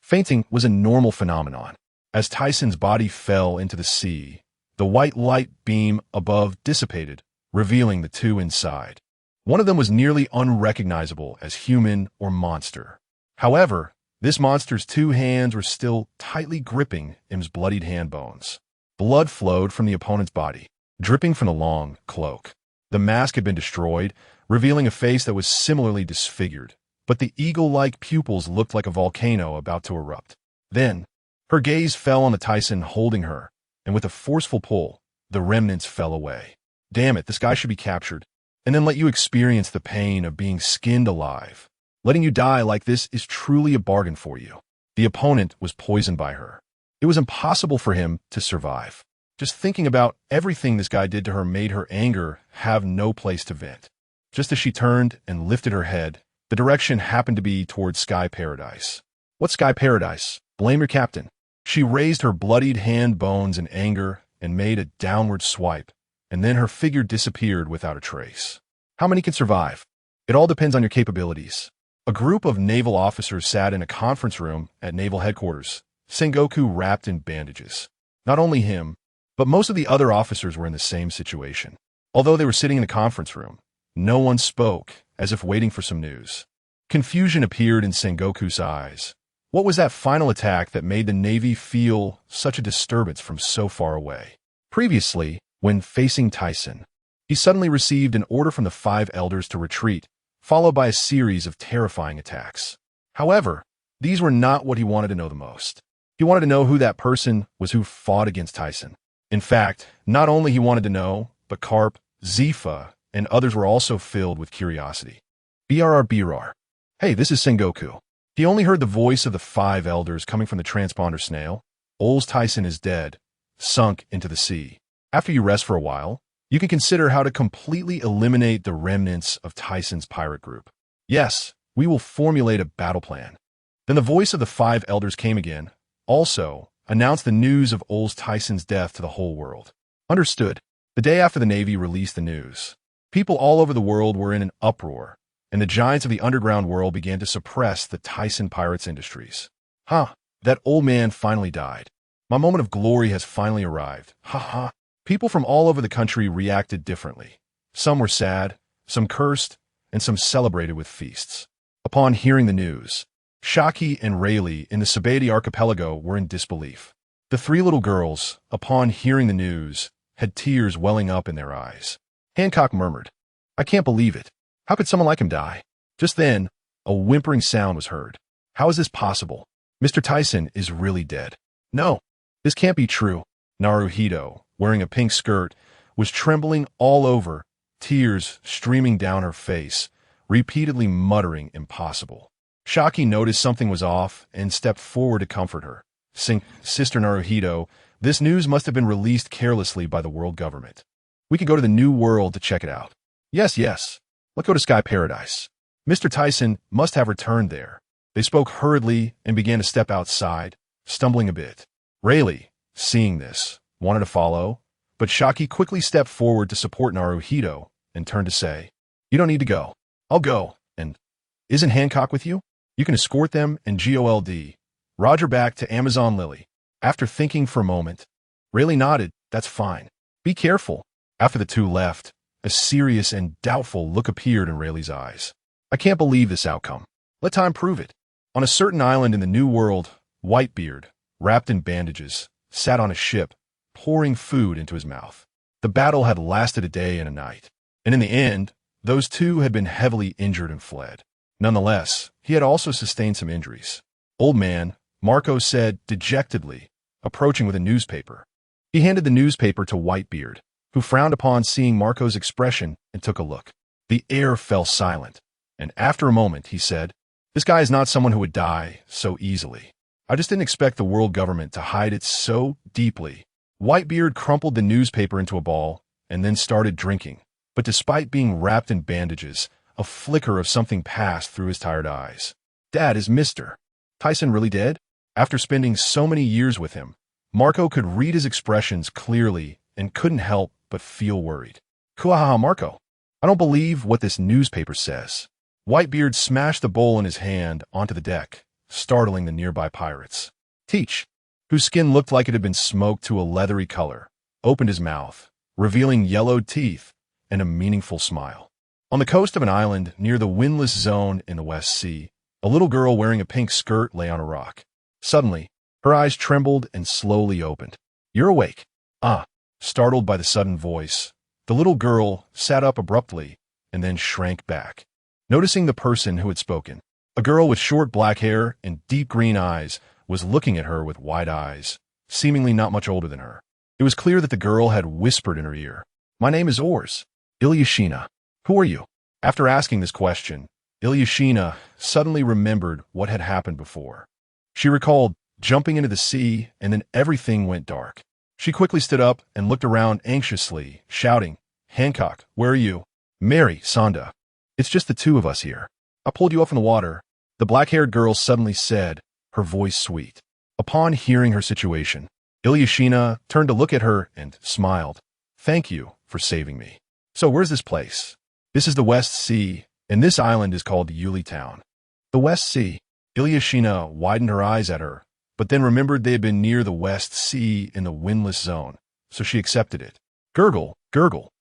fainting was a normal phenomenon. As Thiesen's body fell into the sea, the white light beam above dissipated, revealing the two inside. One of them was nearly unrecognizable as human or monster. However, this monster's two hands were still tightly gripping Im's bloodied hand bones. Blood flowed from the opponent's body, dripping from the long cloak. The mask had been destroyed, revealing a face that was similarly disfigured, but the eagle-like pupils looked like a volcano about to erupt. Then, her gaze fell on the Tisen holding her, and with a forceful pull, the remnants fell away. Damn it, this guy should be captured, and then let you experience the pain of being skinned alive. Letting you die like this is truly a bargain for you. The opponent was poisoned by her. It was impossible for him to survive. Just thinking about everything this guy did to her made her anger have no place to vent. Just as she turned and lifted her head, the direction happened to be towards Sky Paradise. What Sky Paradise? Blame your captain. She raised her bloodied hand bones in anger and made a downward swipe, and then her figure disappeared without a trace. How many can survive? It all depends on your capabilities. A group of naval officers sat in a conference room at naval headquarters, Sengoku wrapped in bandages. Not only him, but most of the other officers were in the same situation. Although they were sitting in a conference room, no one spoke, as if waiting for some news. Confusion appeared in Sengoku's eyes. What was that final attack that made the Navy feel such a disturbance from so far away? Previously, when facing Thiesen, he suddenly received an order from the 5 elders to retreat, followed by a series of terrifying attacks. However, these were not what he wanted to know the most. He wanted to know who that person was who fought against Thiesen. In fact, not only he wanted to know, but Karp, Zifa, and others were also filled with curiosity. BRR. Hey, this is Sengoku. He only heard the voice of the 5 elders coming from the transponder snail. Aurs Tisen is dead, sunk into the sea. After you rest for a while, you can consider how to completely eliminate the remnants of Thiesen's pirate group. Yes, we will formulate a battle plan. Then the voice of the 5 elders came again. Also, announced the news of Aurs Tisen's death to the whole world. Understood. The day after the Navy released the news, people all over the world were in an uproar, and the giants of the underground world began to suppress the Thiesen pirates' industries. That old man finally died. My moment of glory has finally arrived. People from all over the country reacted differently. Some were sad, some cursed, and some celebrated with feasts. Upon hearing the news, Shaki and Rayleigh in the Sabeti archipelago were in disbelief. The 3 little girls, upon hearing the news, had tears welling up in their eyes. Hancock murmured, "I can't believe it. How could someone like him die?" Just then, a whimpering sound was heard. How is this possible? Mr. Thiesen is really dead. No, this can't be true. Naruhito, wearing a pink skirt, was trembling all over, tears streaming down her face, repeatedly muttering impossible. Shaki noticed something was off and stepped forward to comfort her. Sister Naruhito, this news must have been released carelessly by the world government. We could go to the New World to check it out. Yes. Let's go to Sky Paradise. Mr. Thiesen must have returned there. They spoke hurriedly and began to step outside, stumbling a bit. Rayleigh, seeing this, wanted to follow, but Shaki quickly stepped forward to support Naruhito and turned to say, "You don't need to go. I'll go, and isn't Hancock with you? You can escort them and GOLD. Roger back to Amazon Lily." After thinking for a moment, Rayleigh nodded, "That's fine. Be careful." After the 2 left, a serious and doubtful look appeared in Rayleigh's eyes. "I can't believe this outcome. Let time prove it." On a certain island in the New World, Whitebeard, wrapped in bandages, sat on a ship, pouring food into his mouth. The battle had lasted a day and a night, and in the end, those 2 had been heavily injured and fled. Nonetheless, he had also sustained some injuries. "Old man," Marco said dejectedly, approaching with a newspaper. He handed the newspaper to Whitebeard, who frowned upon seeing Marco's expression and took a look. The air fell silent, and after a moment he said, "This guy is not someone who would die so easily. I just didn't expect the world government to hide it so deeply." Whitebeard crumpled the newspaper into a ball and then started drinking, but despite being wrapped in bandages, a flicker of something passed through his tired eyes. "Dad, is Mr. Thiesen really dead?" After spending so many years with him, Marco could read his expressions clearly and couldn't help but feel worried. "Kuahaha, Marco, I don't believe what this newspaper says." Whitebeard smashed the bowl in his hand onto the deck, startling the nearby pirates. Teach, whose skin looked like it had been smoked to a leathery color, opened his mouth, revealing yellowed teeth and a meaningful smile. On the coast of an island near the windless zone in the West Sea, a little girl wearing a pink skirt lay on a rock. Suddenly, her eyes trembled and slowly opened. "You're awake." Ah, startled by the sudden voice, the little girl sat up abruptly and then shrank back, noticing the person who had spoken. A girl with short black hair and deep green eyes was looking at her with wide eyes, seemingly not much older than her. It was clear that the girl had whispered in her ear, "My name is Aurs Tisen. Who are you?" After asking this question, Tisen suddenly remembered what had happened before. She recalled jumping into the sea, and then everything went dark. She quickly stood up and looked around anxiously, shouting, "Hancock, where are you? Mary, Sonda. It's just the two of us here. I pulled you up from the water," the black-haired girl suddenly said, her voice sweet. Upon hearing her situation, Tisen turned to look at her and smiled. "Thank you for saving me. So where's this place?" "This is the West Sea, and this island is called Yuli Town." "The West Sea?" Tisen widened her eyes at her, but then remembered they had been near the West Sea in the windless zone, so she accepted it. Gurgle, gurgle.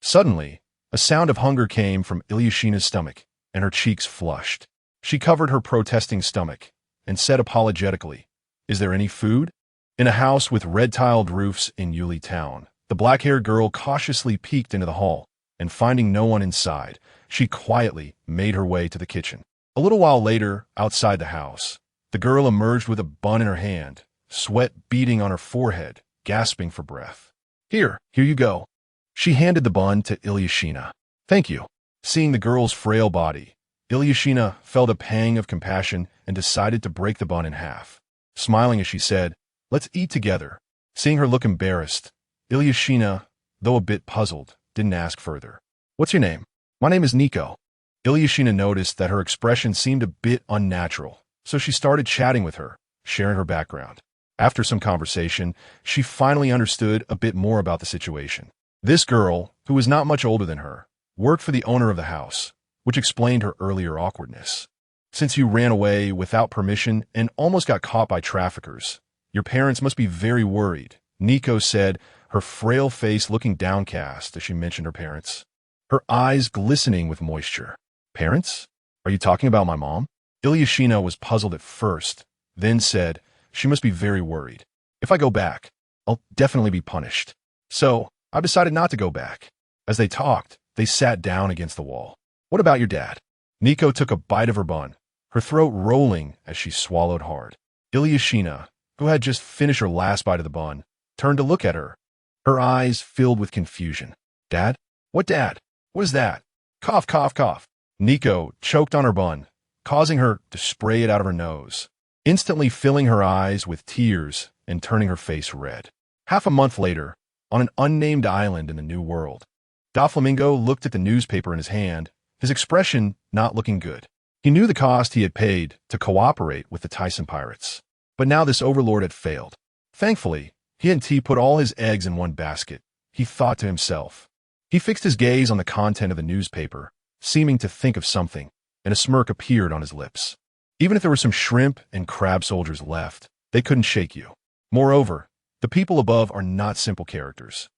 Suddenly, a sound of hunger came from Tsen's stomach, and her cheeks flushed. She covered her protesting stomach and said apologetically, "Is there any food?" In a house with red-tiled roofs in Yuli Town, the black-haired girl cautiously peeked into the hall, and finding no one inside, she quietly made her way to the kitchen. A little while later, outside the house, the girl emerged with a bun in her hand, sweat beading on her forehead, gasping for breath. Here you go." She handed the bun to Tsen. "Thank you." Seeing the girl's frail body, Tsen felt a pang of compassion and decided to break the bun in half. Smiling as she said, "Let's eat together." Seeing her look embarrassed, Tsen, though a bit puzzled, didn't ask further. "What's your name?" "My name is Nico." Tsen noticed that her expression seemed a bit unnatural, so she started chatting with her, sharing her background. After some conversation, she finally understood a bit more about the situation. This girl, who was not much older than her, worked for the owner of the house, which explained her earlier awkwardness. "Since you ran away without permission and almost got caught by traffickers, your parents must be very worried," Nico said, her frail face looking downcast as she mentioned her parents, her eyes glistening with moisture. "Parents? Are you talking about my mom?" Tsen was puzzled at first, then said, "She must be very worried. If I go back, I'll definitely be punished. So I decided not to go back." As they talked, they sat down against the wall. "What about your dad?" Nico took a bite of her bun, her throat rolling as she swallowed hard. Tsen, who had just finished her last bite of the bun, turned to look at her, her eyes filled with confusion. "Dad? What dad? What is that?" "Cough, cough, cough." Nico choked on her bun, causing her to spray it out of her nose, instantly filling her eyes with tears and turning her face red. Half a month later, on an unnamed island in the New World, Doflamingo looked at the newspaper in his hand, his expression not looking good. He knew the cost he had paid to cooperate with the Thiesen pirates, but now this overlord had failed. Thankfully, he and T put all his eggs in one basket, he thought to himself. He fixed his gaze on the content of the newspaper, seeming to think of something, and a smirk appeared on his lips. Even if there were some shrimp and crab soldiers left, they couldn't shake you. Moreover, the people above are not simple characters.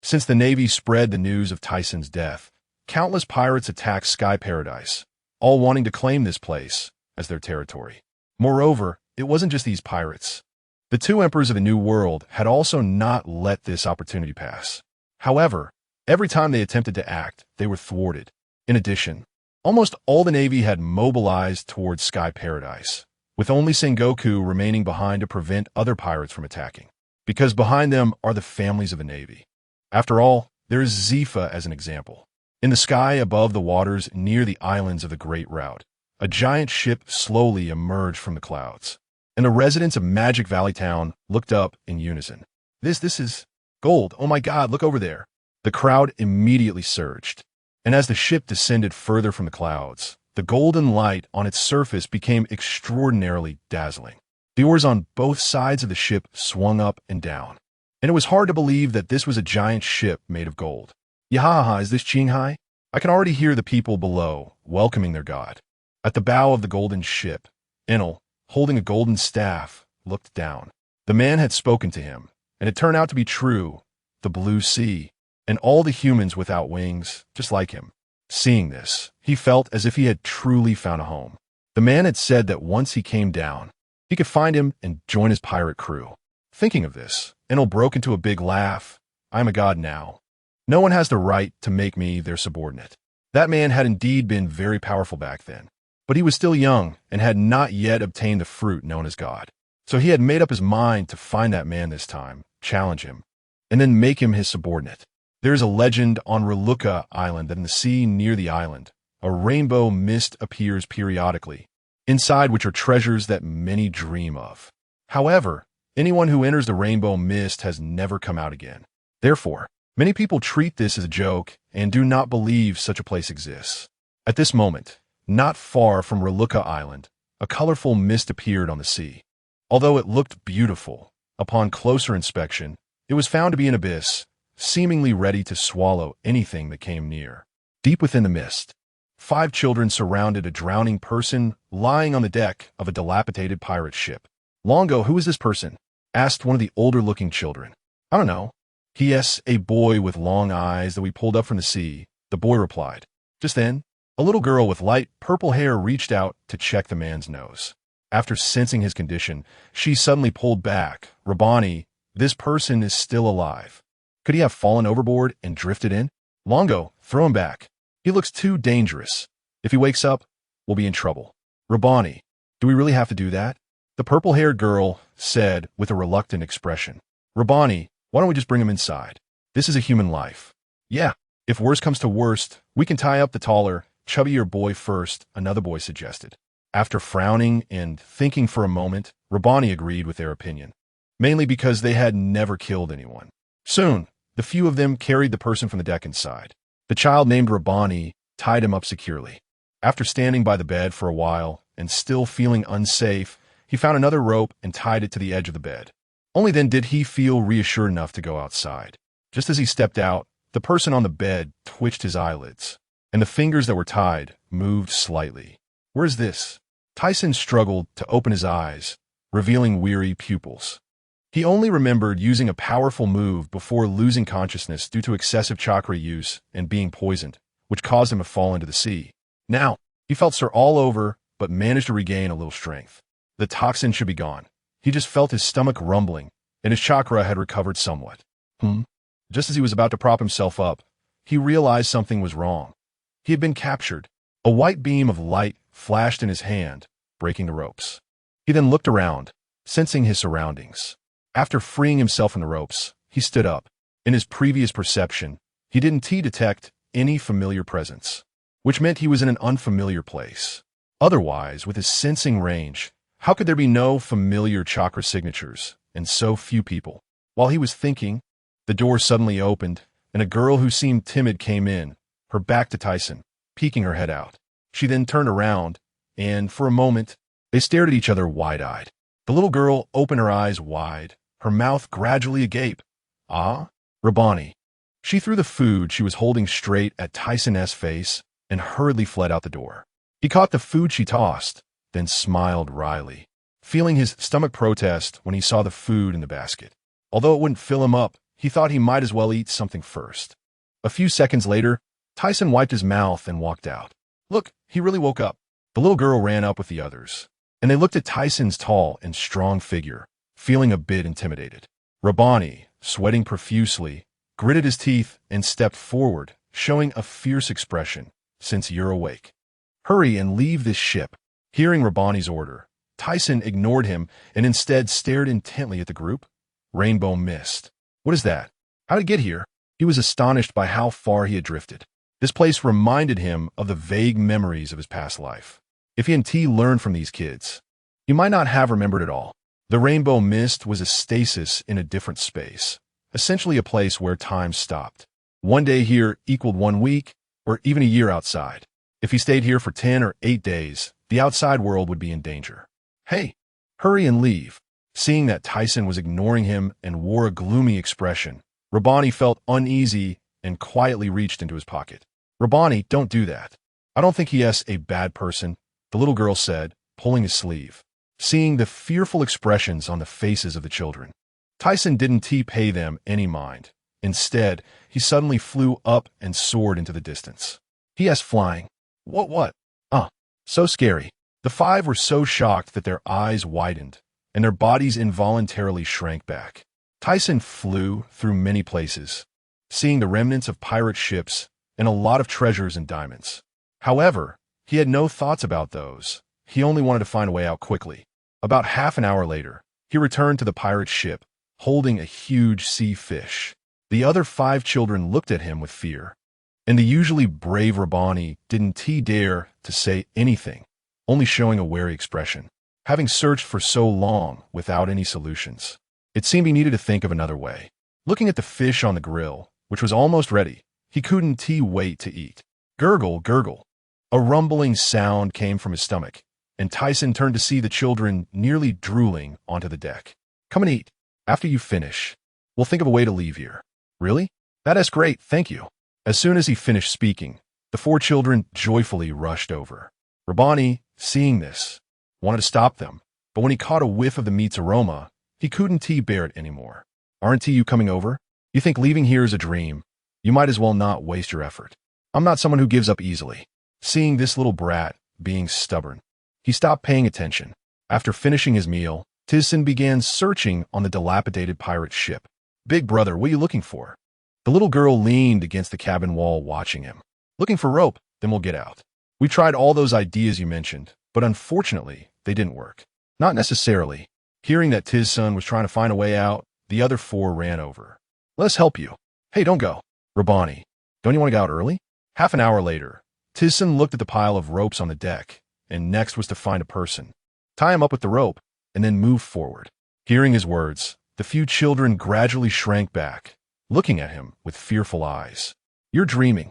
Since the Navy spread the news of Thiesen's death, countless pirates attacked Sky Paradise, all wanting to claim this place as their territory. Moreover, it wasn't just these pirates. The two emperors of the New World had also not let this opportunity pass. However, every time they attempted to act, they were thwarted. In addition, almost all the Navy had mobilized towards Sky Paradise, with only Sengoku remaining behind to prevent other pirates from attacking, because behind them are the families of the Navy. After all, there is Zifa as an example. In the sky above the waters near the islands of the Great Route, a giant ship slowly emerged from the clouds, and the residents of Magic Valley Town looked up in unison. This is gold. Oh my God, look over there." The crowd immediately surged, and as the ship descended further from the clouds, the golden light on its surface became extraordinarily dazzling. The oars on both sides of the ship swung up and down, and it was hard to believe that this was a giant ship made of gold. "Yahaha, is this Qinghai?" I can already hear the people below welcoming their god. At the bow of the golden ship, Enel, holding a golden staff, looked down. The man had spoken to him, and it turned out to be true. The blue sea, and all the humans without wings, just like him. Seeing this, he felt as if he had truly found a home. The man had said that once he came down, he could find him and join his pirate crew. Thinking of this, Enel broke into a big laugh. I'm a god now. No one has the right to make me their subordinate. That man had indeed been very powerful back then, but he was still young and had not yet obtained the fruit known as God. So he had made up his mind to find that man this time, challenge him, and then make him his subordinate. There is a legend on Reluca Island that in the sea near the island, a rainbow mist appears periodically, inside which are treasures that many dream of. However, anyone who enters the rainbow mist has never come out again. Therefore, many people treat this as a joke and do not believe such a place exists. At this moment, not far from Reluca Island, a colorful mist appeared on the sea. Although it looked beautiful, upon closer inspection, it was found to be an abyss, seemingly ready to swallow anything that came near. Deep within the mist, 5 children surrounded a drowning person lying on the deck of a dilapidated pirate ship. Longo, who is this person? Asked one of the older-looking children. I don't know. P.S. A boy with long eyes that we pulled up from the sea, the boy replied. Just then, a little girl with light purple hair reached out to check the man's nose. After sensing his condition, she suddenly pulled back. Rabani, this person is still alive. Could he have fallen overboard and drifted in? Longo, throw him back. He looks too dangerous. If he wakes up, we'll be in trouble. Rabani, do we really have to do that? The purple-haired girl said with a reluctant expression. Rabani, why don't we just bring him inside? This is a human life. Yeah, if worst comes to worst, we can tie up the taller, chubbier boy first, another boy suggested. After frowning and thinking for a moment, Rabani agreed with their opinion, mainly because they had never killed anyone. Soon, the few of them carried the person from the deck inside. The child named Rabani tied him up securely. After standing by the bed for a while and still feeling unsafe, he found another rope and tied it to the edge of the bed. Only then did he feel reassured enough to go outside. Just as he stepped out, the person on the bed twitched his eyelids, and the fingers that were tied moved slightly. Where is this? Thiesen struggled to open his eyes, revealing weary pupils. He only remembered using a powerful move before losing consciousness due to excessive chakra use and being poisoned, which caused him to fall into the sea. Now, he felt sore all over, but managed to regain a little strength. The toxin should be gone. He just felt his stomach rumbling, and his chakra had recovered somewhat. Just as he was about to prop himself up, he realized something was wrong. He had been captured. A white beam of light flashed in his hand, breaking the ropes. He then looked around, sensing his surroundings. After freeing himself from the ropes, he stood up. In his previous perception, he didn't detect any familiar presence, which meant he was in an unfamiliar place. Otherwise, with his sensing range, how could there be no familiar chakra signatures and so few people? While he was thinking, the door suddenly opened, and a girl who seemed timid came in, her back to Thiesen, peeking her head out. She then turned around, and for a moment, they stared at each other wide-eyed. The little girl opened her eyes wide, her mouth gradually agape. Ah, Rabani. She threw the food she was holding straight at Thiesen's face and hurriedly fled out the door. He caught the food she tossed, then smiled wryly, feeling his stomach protest when he saw the food in the basket. Although it wouldn't fill him up, he thought he might as well eat something first. A few seconds later, Thiesen wiped his mouth and walked out. Look, he really woke up. The little girl ran up with the others, and they looked at Thiesen's tall and strong figure, feeling a bit intimidated. Rabani, sweating profusely, gritted his teeth and stepped forward, showing a fierce expression, since you're awake. Hurry and leave this ship. Hearing Rabani's order, Thiesen ignored him and instead stared intently at the group. Rainbow mist. What is that? How did it get here? He was astonished by how far he had drifted. This place reminded him of the vague memories of his past life. If he and T learned from these kids, he might not have remembered it all. The rainbow mist was a stasis in a different space, essentially a place where time stopped. One day here equaled 1 week, or even a year outside. If he stayed here for 10 or 8 days, the outside world would be in danger. Hey, hurry and leave. Seeing that Thiesen was ignoring him and wore a gloomy expression, Rabani felt uneasy and quietly reached into his pocket. Rabani, don't do that. I don't think he is a bad person, the little girl said, pulling his sleeve. Seeing the fearful expressions on the faces of the children, Thiesen didn't pay them any mind. Instead, he suddenly flew up and soared into the distance. He is flying. What? So scary. The 5 were so shocked that their eyes widened, and their bodies involuntarily shrank back. Tyson flew through many places, seeing the remnants of pirate ships and a lot of treasures and diamonds. However, he had no thoughts about those. He only wanted to find a way out quickly. About half an hour later, he returned to the pirate ship, holding a huge sea fish. The other 5 children looked at him with fear, and the usually brave Rabbani didn't dare to say anything, only showing a wary expression. Having searched for so long without any solutions, it seemed he needed to think of another way. Looking at the fish on the grill, which was almost ready, he couldn't wait to eat. Gurgle, gurgle. A rumbling sound came from his stomach, and Tyson turned to see the children nearly drooling onto the deck. Come and eat. After you finish, we'll think of a way to leave here. Really? That's great, thank you. As soon as he finished speaking, the 4 children joyfully rushed over. Rabbani, seeing this, wanted to stop them, but when he caught a whiff of the meat's aroma, he couldn't bear it anymore. Aren't you coming over? You think leaving here is a dream? You might as well not waste your effort. I'm not someone who gives up easily. Seeing this little brat being stubborn, he stopped paying attention. After finishing his meal, Thiesen began searching on the dilapidated pirate ship. Big brother, what are you looking for? The little girl leaned against the cabin wall watching him. Looking for rope, then we'll get out. We tried all those ideas you mentioned, but unfortunately, they didn't work. Not necessarily. Hearing that Thiesen was trying to find a way out, the other 4 ran over. Let us help you. Hey, don't go. Rabbani, don't you want to go out early? Half an hour later, Thiesen looked at the pile of ropes on the deck, and next was to find a person. Tie him up with the rope, and then move forward. Hearing his words, the few children gradually shrank back, looking at him with fearful eyes. You're dreaming.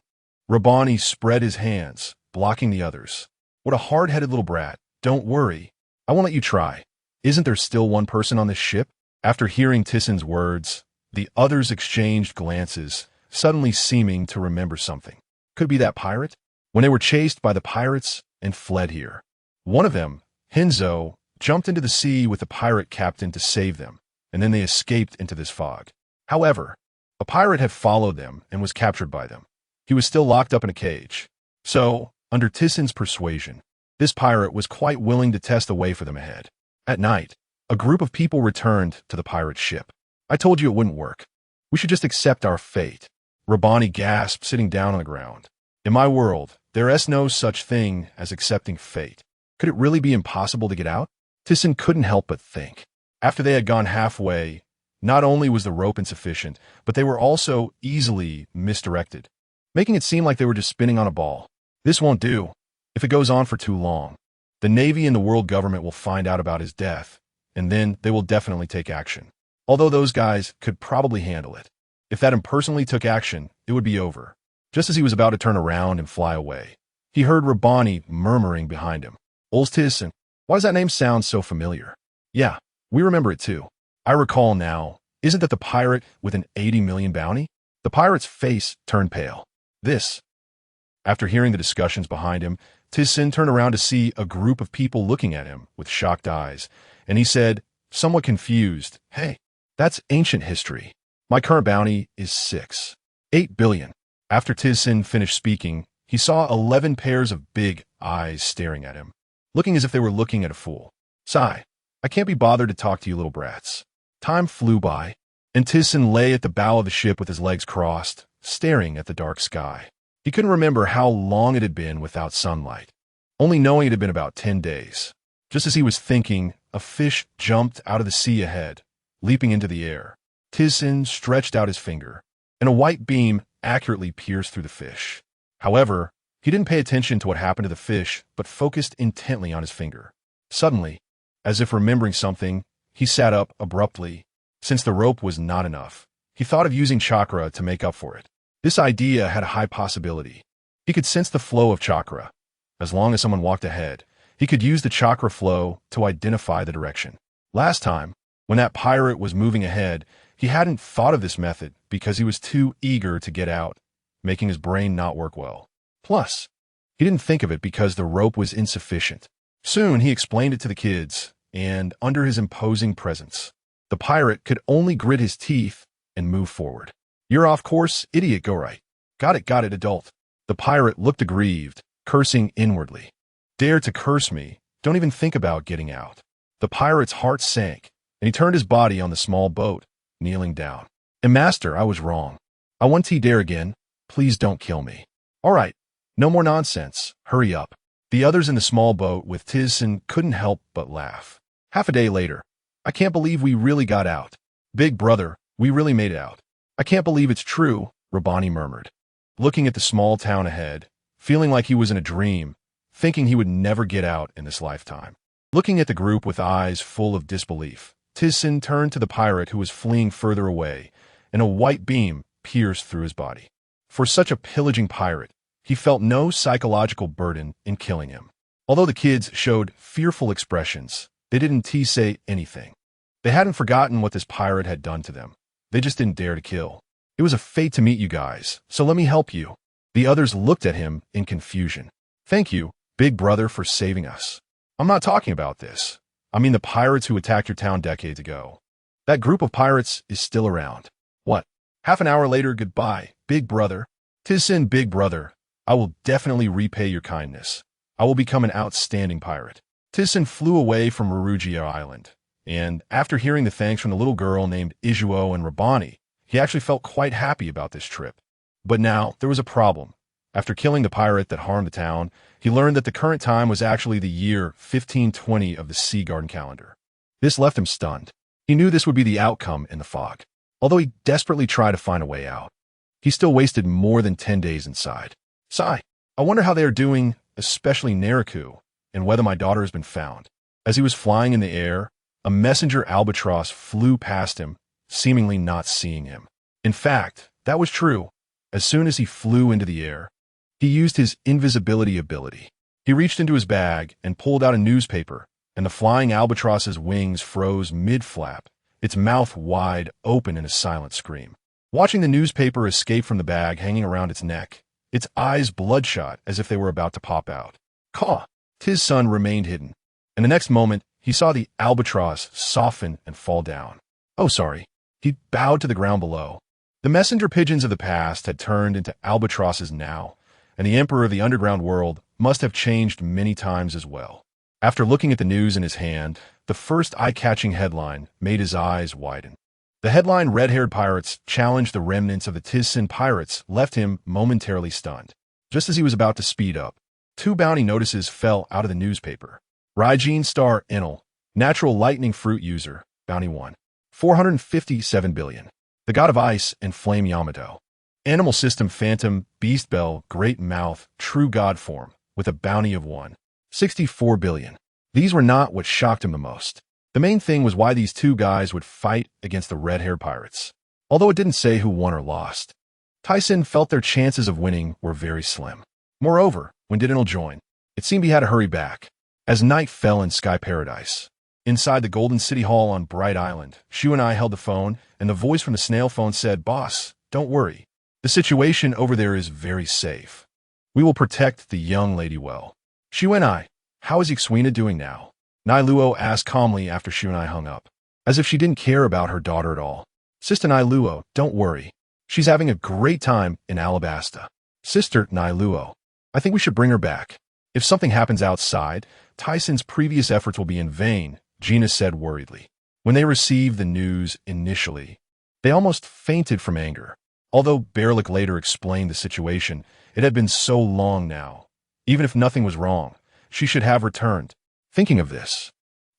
Rabbani spread his hands, blocking the others. What a hard-headed little brat. Don't worry. I won't let you try. Isn't there still one person on this ship? After hearing Thiesen's words, the others exchanged glances, suddenly seeming to remember something. Could be that pirate? When they were chased by the pirates and fled here. One of them, Hinzo, jumped into the sea with the pirate captain to save them, and then they escaped into this fog. However, a pirate had followed them and was captured by them. He was still locked up in a cage. So, under Thiesen's persuasion, this pirate was quite willing to test the way for them ahead. At night, a group of people returned to the pirate ship. I told you it wouldn't work. We should just accept our fate. Rabbani gasped, sitting down on the ground. In my world, there is no such thing as accepting fate. Could it really be impossible to get out? Thiesen couldn't help but think. After they had gone halfway, not only was the rope insufficient, but they were also easily misdirected, making it seem like they were just spinning on a ball. This won't do. If it goes on for too long, the Navy and the world government will find out about his death, and then they will definitely take action. Although those guys could probably handle it. If that impersonally took action, it would be over. Just as he was about to turn around and fly away, he heard Rabbani murmuring behind him. Aurs Tisen, why does that name sound so familiar? Yeah, we remember it too. I recall now. Isn't that the pirate with an 80 million bounty? The pirate's face turned pale. After hearing the discussions behind him, Thiesen turned around to see a group of people looking at him with shocked eyes, and he said, somewhat confused, hey, that's ancient history. My current bounty is 8 billion. After Thiesen finished speaking, he saw 11 pairs of big eyes staring at him, looking as if they were looking at a fool. Sigh, I can't be bothered to talk to you little brats. Time flew by, and Thiesen lay at the bow of the ship with his legs crossed, staring at the dark sky. He couldn't remember how long it had been without sunlight, only knowing it had been about 10 days. Just as he was thinking, a fish jumped out of the sea ahead, leaping into the air. Thiesen stretched out his finger, and a white beam accurately pierced through the fish. However, he didn't pay attention to what happened to the fish, but focused intently on his finger. Suddenly, as if remembering something, he sat up abruptly. Since the rope was not enough, he thought of using chakra to make up for it. This idea had a high possibility. He could sense the flow of chakra. As long as someone walked ahead, he could use the chakra flow to identify the direction. Last time, when that pirate was moving ahead, he hadn't thought of this method because he was too eager to get out, making his brain not work well. Plus, he didn't think of it because the rope was insufficient. Soon, he explained it to the kids, and under his imposing presence, the pirate could only grit his teeth and move forward. You're off course, idiot, go right. Got it, adult. The pirate looked aggrieved, cursing inwardly. Dare to curse me, don't even think about getting out. The pirate's heart sank, and he turned his body on the small boat, kneeling down. And master, I was wrong. I want to dare again. Please don't kill me. All right, no more nonsense. Hurry up. The others in the small boat with Thiesen couldn't help but laugh. Half a day later, I can't believe we really got out. Big brother, we really made it out. I can't believe it's true, Rabani murmured, looking at the small town ahead, feeling like he was in a dream, thinking he would never get out in this lifetime. Looking at the group with eyes full of disbelief, Thiesen turned to the pirate who was fleeing further away, and a white beam pierced through his body. For such a pillaging pirate, he felt no psychological burden in killing him. Although the kids showed fearful expressions, they didn't say anything. They hadn't forgotten what this pirate had done to them. They just didn't dare to kill. It was a fate to meet you guys, so let me help you. The others looked at him in confusion. Thank you, big brother, for saving us. I'm not talking about this. I mean the pirates who attacked your town decades ago. That group of pirates is still around. What? Half an hour later, goodbye, big brother. Thiesen, big brother. I will definitely repay your kindness. I will become an outstanding pirate. Thiesen flew away from Rurugia Island, and after hearing the thanks from the little girl named Izuo and Rabani, he actually felt quite happy about this trip. But now, there was a problem. After killing the pirate that harmed the town, he learned that the current time was actually the year 1520 of the Sea Garden calendar. This left him stunned. He knew this would be the outcome in the fog. Although he desperately tried to find a way out, he still wasted more than 10 days inside. Sigh, I wonder how they are doing, especially Nariku, and whether my daughter has been found. As he was flying in the air, a messenger albatross flew past him, seemingly not seeing him. In fact, that was true. As soon as he flew into the air, he used his invisibility ability. He reached into his bag and pulled out a newspaper, and the flying albatross's wings froze mid-flap, its mouth wide open in a silent scream. Watching the newspaper escape from the bag hanging around its neck, its eyes bloodshot as if they were about to pop out. Caw! His son remained hidden, and the next moment he saw the albatross soften and fall down. Oh, sorry. He bowed to the ground below. The messenger pigeons of the past had turned into albatrosses now, and the emperor of the underground world must have changed many times as well. After looking at the news in his hand, the first eye-catching headline made his eyes widen. The headline, "Red-haired pirates challenge the remnants of the Thiesen pirates," left him momentarily stunned. Just as he was about to speed up, 2 bounty notices fell out of the newspaper. Raijin Star Enel, natural lightning fruit user, bounty 1. 457 billion. The god of ice and flame Yamato. Animal system phantom, beast bell, great mouth, true god form, with a bounty of 1. 64 billion. These were not what shocked him the most. The main thing was why these 2 guys would fight against the red-haired pirates. Although it didn't say who won or lost, Thiesen felt their chances of winning were very slim. Moreover, when did Enel join? It seemed he had to hurry back. As night fell in Sky Paradise, inside the Golden City Hall on Bright Island, Shu and I held the phone, and the voice from the snail phone said, "Boss, don't worry. The situation over there is very safe. We will protect the young lady well." Shu and I, how is Yxuina doing now? Nailuo asked calmly after Shu and I hung up, as if she didn't care about her daughter at all. Sister Nailuo, don't worry. She's having a great time in Alabasta. Sister Nailuo, I think we should bring her back. If something happens outside, Thiesen's previous efforts will be in vain, Gina said worriedly. When they received the news initially, they almost fainted from anger. Although Berlik later explained the situation, it had been so long now. Even if nothing was wrong, she should have returned. Thinking of this,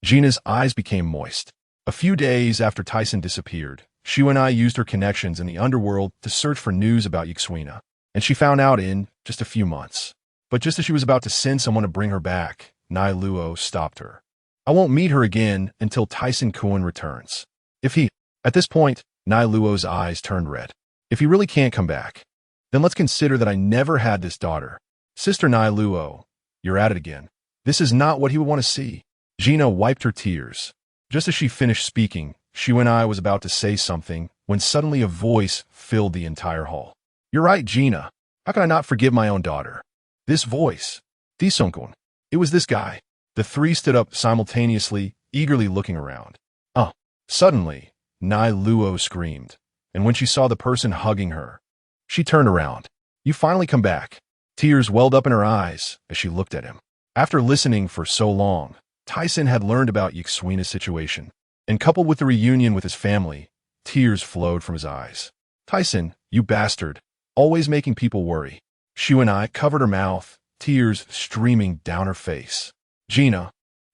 Gina's eyes became moist. A few days after Thiesen disappeared, Shu and I used her connections in the underworld to search for news about Yxuina, and she found out in just a few months. But just as she was about to send someone to bring her back, Nailuo stopped her. I won't meet her again until Thiesen-kun returns. At this point, Nailuo's eyes turned red. If he really can't come back, then let's consider that I never had this daughter. Sister Nailuo, you're at it again. This is not what he would want to see. Gina wiped her tears. Just as she finished speaking, Shu and I was about to say something when suddenly a voice filled the entire hall. You're right, Gina. How can I not forgive my own daughter? This voice. Thiesen-kun. It was this guy. The 3 stood up simultaneously, eagerly looking around. Suddenly, Nailuo screamed, and when she saw the person hugging her, she turned around. You finally come back. Tears welled up in her eyes as she looked at him. After listening for so long, Thiesen had learned about Yxuina's situation, and coupled with the reunion with his family, Tears flowed from his eyes. Tisen, you bastard. Always making people worry. Shu and I covered her mouth, tears streaming down her face. Gina,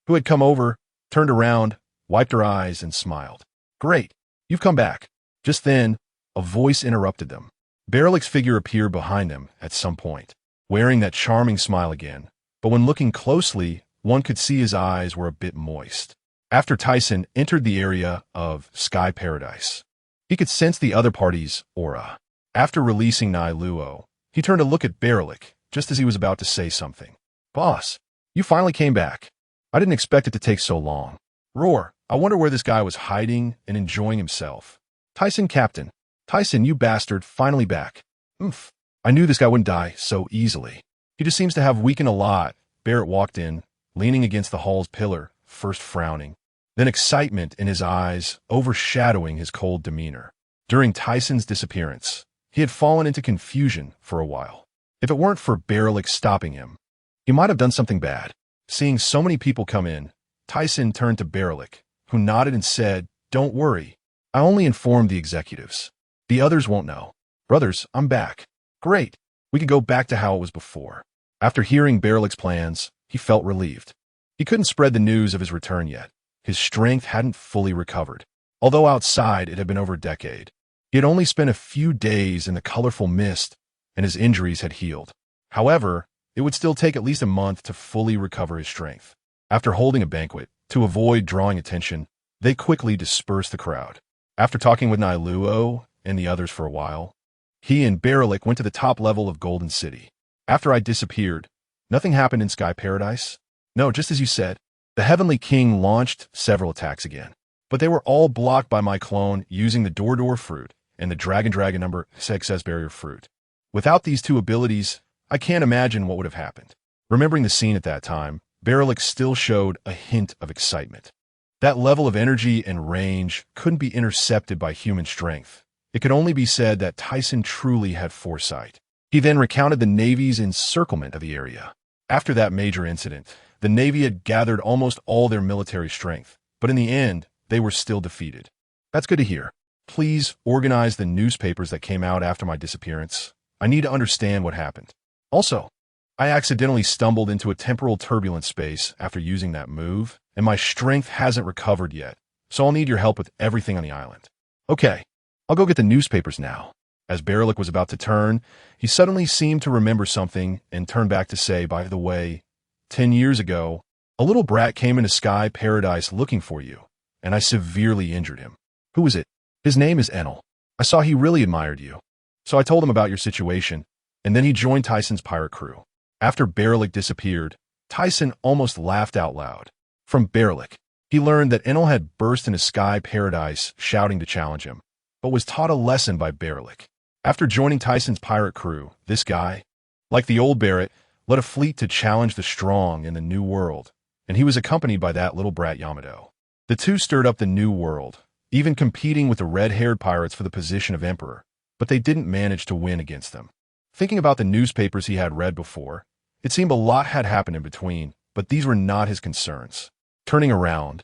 who had come over, turned around, wiped her eyes, and smiled. Great, you've come back. Just then, a voice interrupted them. Berilic's figure appeared behind them at some point, wearing that charming smile again, but when looking closely, one could see his eyes were a bit moist. After Tisen entered the area of Sky Paradise, he could sense the other party's aura. After releasing Nailuo, he turned to look at Berilic just as he was about to say something. Boss, you finally came back. I didn't expect it to take so long. Roar, I wonder where this guy was hiding and enjoying himself. Tisen, Captain. Tisen, you bastard, finally back. Oomph. I knew this guy wouldn't die so easily. He just seems to have weakened a lot. Barrett walked in, leaning against the hall's pillar, first frowning, then excitement in his eyes overshadowing his cold demeanor. During Tisen's disappearance, he had fallen into confusion for a while. If it weren't for Berilic stopping him, he might have done something bad. Seeing so many people come in, Tisen turned to Berilic, who nodded and said, Don't worry. I only informed the executives. The others won't know. Brothers, I'm back. Great. We could go back to how it was before. After hearing Berilic's plans, he felt relieved. He couldn't spread the news of his return yet. His strength hadn't fully recovered. Although outside it had been over a decade, he had only spent a few days in the colorful mist, and his injuries had healed. However, it would still take at least a month to fully recover his strength. After holding a banquet, to avoid drawing attention, they quickly dispersed the crowd. After talking with Nailuo and the others for a while, he and Berilic went to the top level of Golden City. After I disappeared, nothing happened in Sky Paradise? No, just as you said. The Heavenly King launched several attacks again, but they were all blocked by my clone using the Door fruit and the Dragon number 6S barrier fruit. Without these two abilities, I can't imagine what would have happened. Remembering the scene at that time, Berilic still showed a hint of excitement. That level of energy and range couldn't be intercepted by human strength. It could only be said that Tisen truly had foresight. He then recounted the Navy's encirclement of the area. After that major incident, the Navy had gathered almost all their military strength, but in the end, they were still defeated. That's good to hear. Please organize the newspapers that came out after my disappearance. I need to understand what happened. Also, I accidentally stumbled into a temporal turbulence space after using that move, and my strength hasn't recovered yet, so I'll need your help with everything on the island. Okay, I'll go get the newspapers now. As Berilic was about to turn, he suddenly seemed to remember something and turned back to say, by the way, 10 years ago, a little brat came into Sky Paradise looking for you, and I severely injured him. Who was it? His name is Enel. I saw he really admired you. So I told him about your situation, and then he joined Tisen's pirate crew. After Berilic disappeared, Tisen almost laughed out loud. From Berilic, he learned that Enel had burst into Sky Paradise shouting to challenge him, but was taught a lesson by Berilic. After joining Tisen's pirate crew, this guy, like the old Barrett, led a fleet to challenge the strong in the New World, and he was accompanied by that little brat Yamato. The two stirred up the New World, even competing with the red-haired pirates for the position of emperor, but they didn't manage to win against them. Thinking about the newspapers he had read before, it seemed a lot had happened in between, but these were not his concerns. Turning around,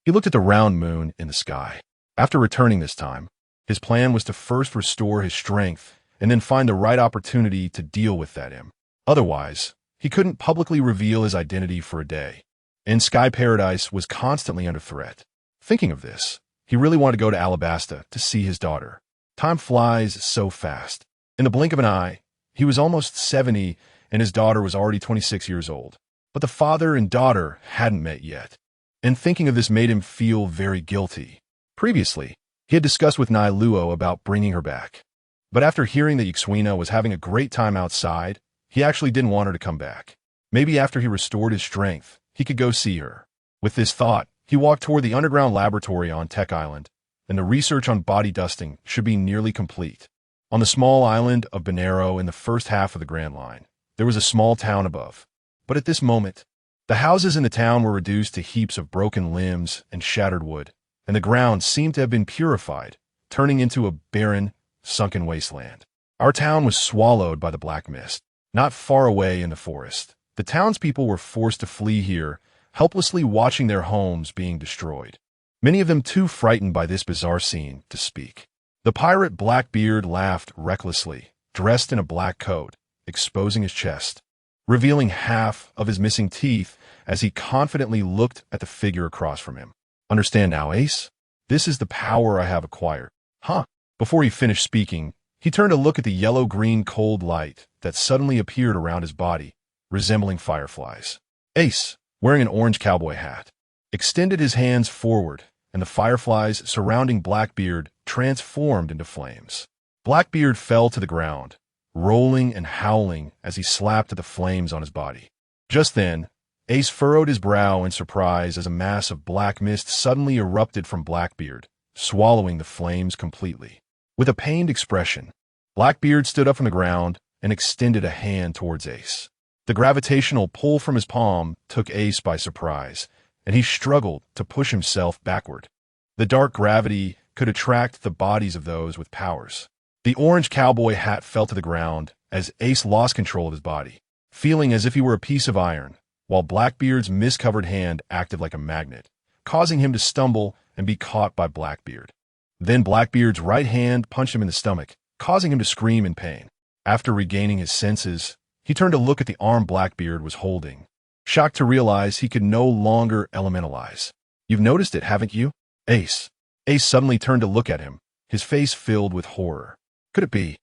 he looked at the round moon in the sky. After returning this time, his plan was to first restore his strength and then find the right opportunity to deal with that him. Otherwise, he couldn't publicly reveal his identity for a day, and Sky Paradise was constantly under threat. Thinking of this, he really wanted to go to Alabasta to see his daughter. Time flies so fast. In the blink of an eye, he was almost 70 and his daughter was already 26 years old. But the father and daughter hadn't met yet, and thinking of this made him feel very guilty. Previously, he had discussed with Nailuo about bringing her back. But after hearing that Yxuina was having a great time outside, he actually didn't want her to come back. Maybe after he restored his strength, he could go see her. With this thought, he walked toward the underground laboratory on Tech Island, and the research on body dusting should be nearly complete. On the small island of Bonero in the first half of the Grand Line, there was a small town above. But at this moment, the houses in the town were reduced to heaps of broken limbs and shattered wood, and the ground seemed to have been purified, turning into a barren, sunken wasteland. Our town was swallowed by the black mist. Not far away in the forest, the townspeople were forced to flee here, helplessly watching their homes being destroyed. many of them too frightened by this bizarre scene to speak. The pirate Blackbeard laughed recklessly, dressed in a black coat, exposing his chest, revealing half of his missing teeth as he confidently looked at the figure across from him. Understand now, Ace? This is the power I have acquired. Huh? Before he finished speaking, he turned to look at the yellow-green cold light that suddenly appeared around his body, resembling fireflies. Ace, wearing an orange cowboy hat, extended his hands forward, and the fireflies surrounding Blackbeard transformed into flames. Blackbeard fell to the ground, rolling and howling as he slapped at the flames on his body. Just then, Ace furrowed his brow in surprise as a mass of black mist suddenly erupted from Blackbeard, swallowing the flames completely. With a pained expression, Blackbeard stood up from the ground and extended a hand towards Ace. The gravitational pull from his palm took Ace by surprise, and he struggled to push himself backward. The dark gravity could attract the bodies of those with powers. The orange cowboy hat fell to the ground as Ace lost control of his body, feeling as if he were a piece of iron, while Blackbeard's mist-covered hand acted like a magnet, causing him to stumble and be caught by Blackbeard. Then Blackbeard's right hand punched him in the stomach, causing him to scream in pain. After regaining his senses, he turned to look at the arm Blackbeard was holding, shocked to realize he could no longer elementalize. You've noticed it, haven't you? Ace. Ace suddenly turned to look at him, his face filled with horror. Could it be?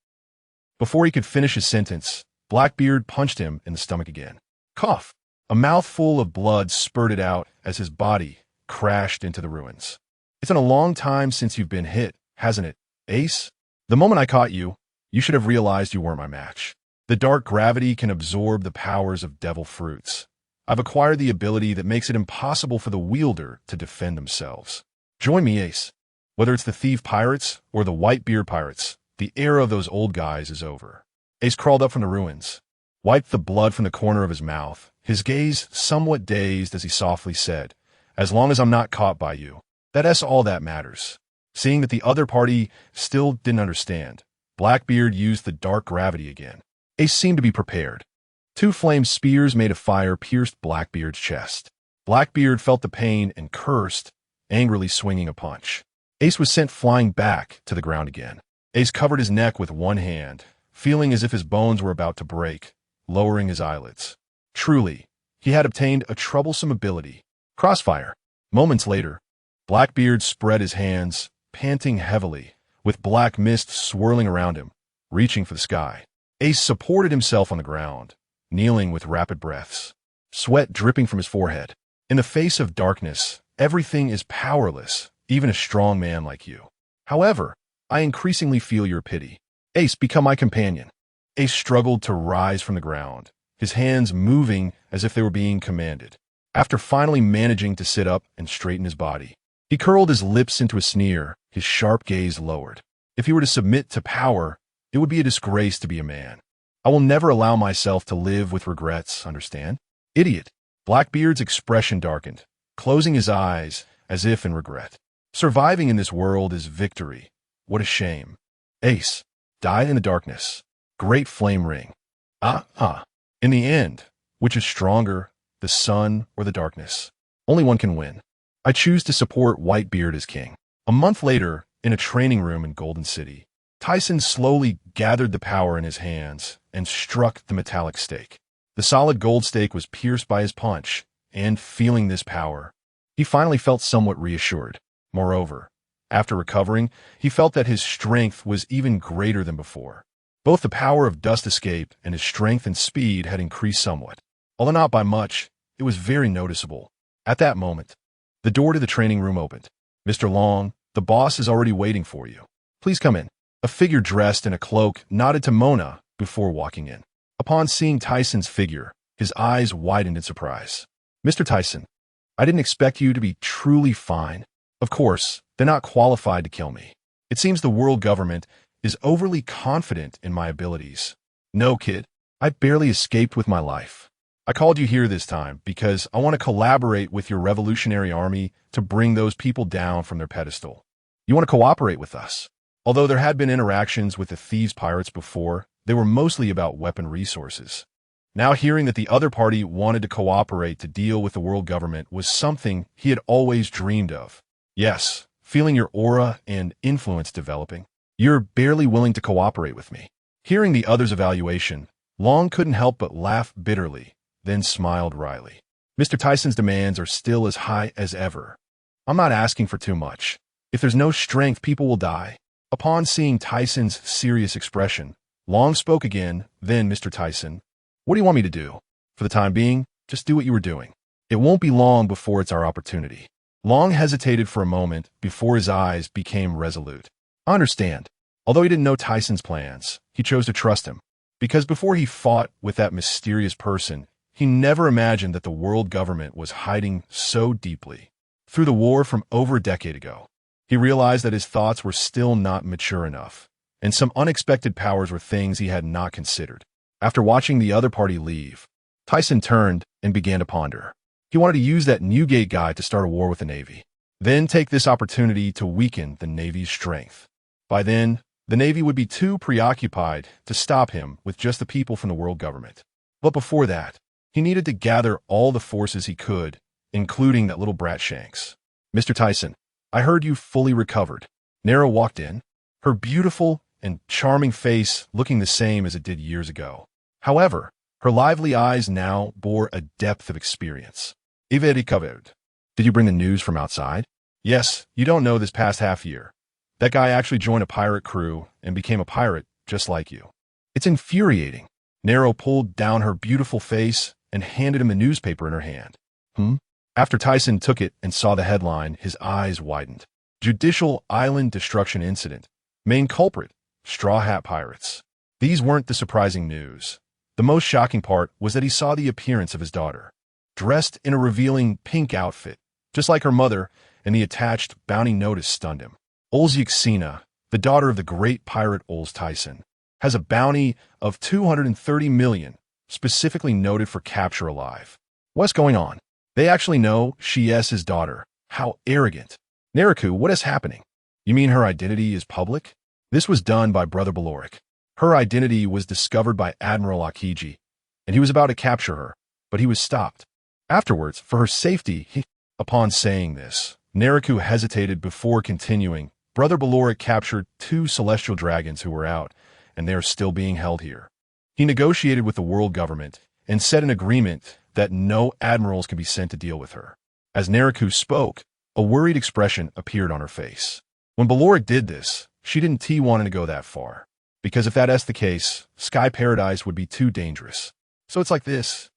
Before he could finish his sentence, Blackbeard punched him in the stomach again. Cough! A mouthful of blood spurted out as his body crashed into the ruins. It's been a long time since you've been hit, hasn't it, Ace? The moment I caught you, you should have realized you weren't my match. The dark gravity can absorb the powers of devil fruits. I've acquired the ability that makes it impossible for the wielder to defend themselves. Join me, Ace. Whether it's the thief pirates or the white-beard pirates, the era of those old guys is over. Ace crawled up from the ruins, wiped the blood from the corner of his mouth, his gaze somewhat dazed as he softly said, "As long as I'm not caught by you, that's all that matters." Seeing that the other party still didn't understand, Blackbeard used the dark gravity again. Ace seemed to be prepared. Two flame spears made of fire pierced Blackbeard's chest. Blackbeard felt the pain and cursed, angrily swinging a punch. Ace was sent flying back to the ground again. Ace covered his neck with one hand, feeling as if his bones were about to break, lowering his eyelids. Truly, he had obtained a troublesome ability. Crossfire. Moments later, Blackbeard spread his hands, panting heavily, with black mist swirling around him, reaching for the sky. Ace supported himself on the ground, kneeling with rapid breaths, sweat dripping from his forehead. In the face of darkness, everything is powerless, even a strong man like you. However, I increasingly feel your pity. Ace, become my companion. Ace struggled to rise from the ground, his hands moving as if they were being commanded. After finally managing to sit up and straighten his body, he curled his lips into a sneer, his sharp gaze lowered. If he were to submit to power, it would be a disgrace to be a man. I will never allow myself to live with regrets, understand? Idiot. Blackbeard's expression darkened, closing his eyes as if in regret. Surviving in this world is victory. What a shame. Ace died in the darkness. Great flame ring. In the end, which is stronger, the sun or the darkness? Only one can win. I choose to support Whitebeard as king. A month later, in a training room in Golden City, Thiesen slowly gathered the power in his hands and struck the metallic stake. The solid gold stake was pierced by his punch, and feeling this power, he finally felt somewhat reassured. Moreover, after recovering, he felt that his strength was even greater than before. Both the power of dust escape and his strength and speed had increased somewhat. Although not by much, it was very noticeable. At that moment, the door to the training room opened. "Mr. Long, the boss is already waiting for you. Please come in." A figure dressed in a cloak nodded to Mona before walking in. Upon seeing Thiesen's figure, his eyes widened in surprise. "Mr. Thiesen, I didn't expect you to be truly fine. Of course, they're not qualified to kill me. It seems the world government is overly confident in my abilities. No, kid, I barely escaped with my life. I called you here this time because I want to collaborate with your revolutionary army to bring those people down from their pedestal. You want to cooperate with us?" Although there had been interactions with the thieves pirates before, they were mostly about weapon resources. Now hearing that the other party wanted to cooperate to deal with the world government was something he had always dreamed of. Yes, feeling your aura and influence developing. You're barely willing to cooperate with me. Hearing the other's evaluation, Long couldn't help but laugh bitterly, then smiled wryly. Mr. Tyson's demands are still as high as ever. I'm not asking for too much. If there's no strength, people will die. Upon seeing Tyson's serious expression, Long spoke again, then Mr. Tyson. What do you want me to do? For the time being, just do what you were doing. It won't be long before it's our opportunity. Long hesitated for a moment before his eyes became resolute. I understand. Although he didn't know Tyson's plans, he chose to trust him. Because before he fought with that mysterious person, he never imagined that the world government was hiding so deeply. Through the war from over a decade ago, he realized that his thoughts were still not mature enough, and some unexpected powers were things he had not considered. After watching the other party leave, Tyson turned and began to ponder. He wanted to use that Newgate guy to start a war with the Navy, then take this opportunity to weaken the Navy's strength. By then, the Navy would be too preoccupied to stop him with just the people from the world government. But before that, he needed to gather all the forces he could, including that little brat Shanks. Mr. Tyson, I heard you fully recovered. Nara walked in, her beautiful and charming face looking the same as it did years ago. However, her lively eyes now bore a depth of experience. Eva recovered. Did you bring the news from outside? Yes, you don't know this past half year. That guy actually joined a pirate crew and became a pirate just like you. It's infuriating. Nero pulled down her beautiful face and handed him a newspaper in her hand. After Tyson took it and saw the headline, his eyes widened. Judicial Island Destruction Incident. Main culprit, Straw Hat Pirates. These weren't the surprising news. The most shocking part was that he saw the appearance of his daughter, dressed in a revealing pink outfit, just like her mother, and the attached bounty notice stunned him. Aurs Tisen, the daughter of the great pirate Aurs Tisen, has a bounty of 230 million, specifically noted for capture alive. What's going on? They actually know she is his daughter. How arrogant. Naraku, what is happening? You mean her identity is public? This was done by Brother Baloric. Her identity was discovered by Admiral Akiji, and he was about to capture her, but he was stopped. Afterwards, for her safety, Upon saying this, Naraku hesitated before continuing. Brother Baloric captured 2 celestial dragons who were out, and they are still being held here. He negotiated with the world government and set an agreement that no admirals can be sent to deal with her. As Naraku spoke, a worried expression appeared on her face. When Baloric did this, she didn't want to go that far, because if that's the case, Sky Paradise would be too dangerous. So it's like this.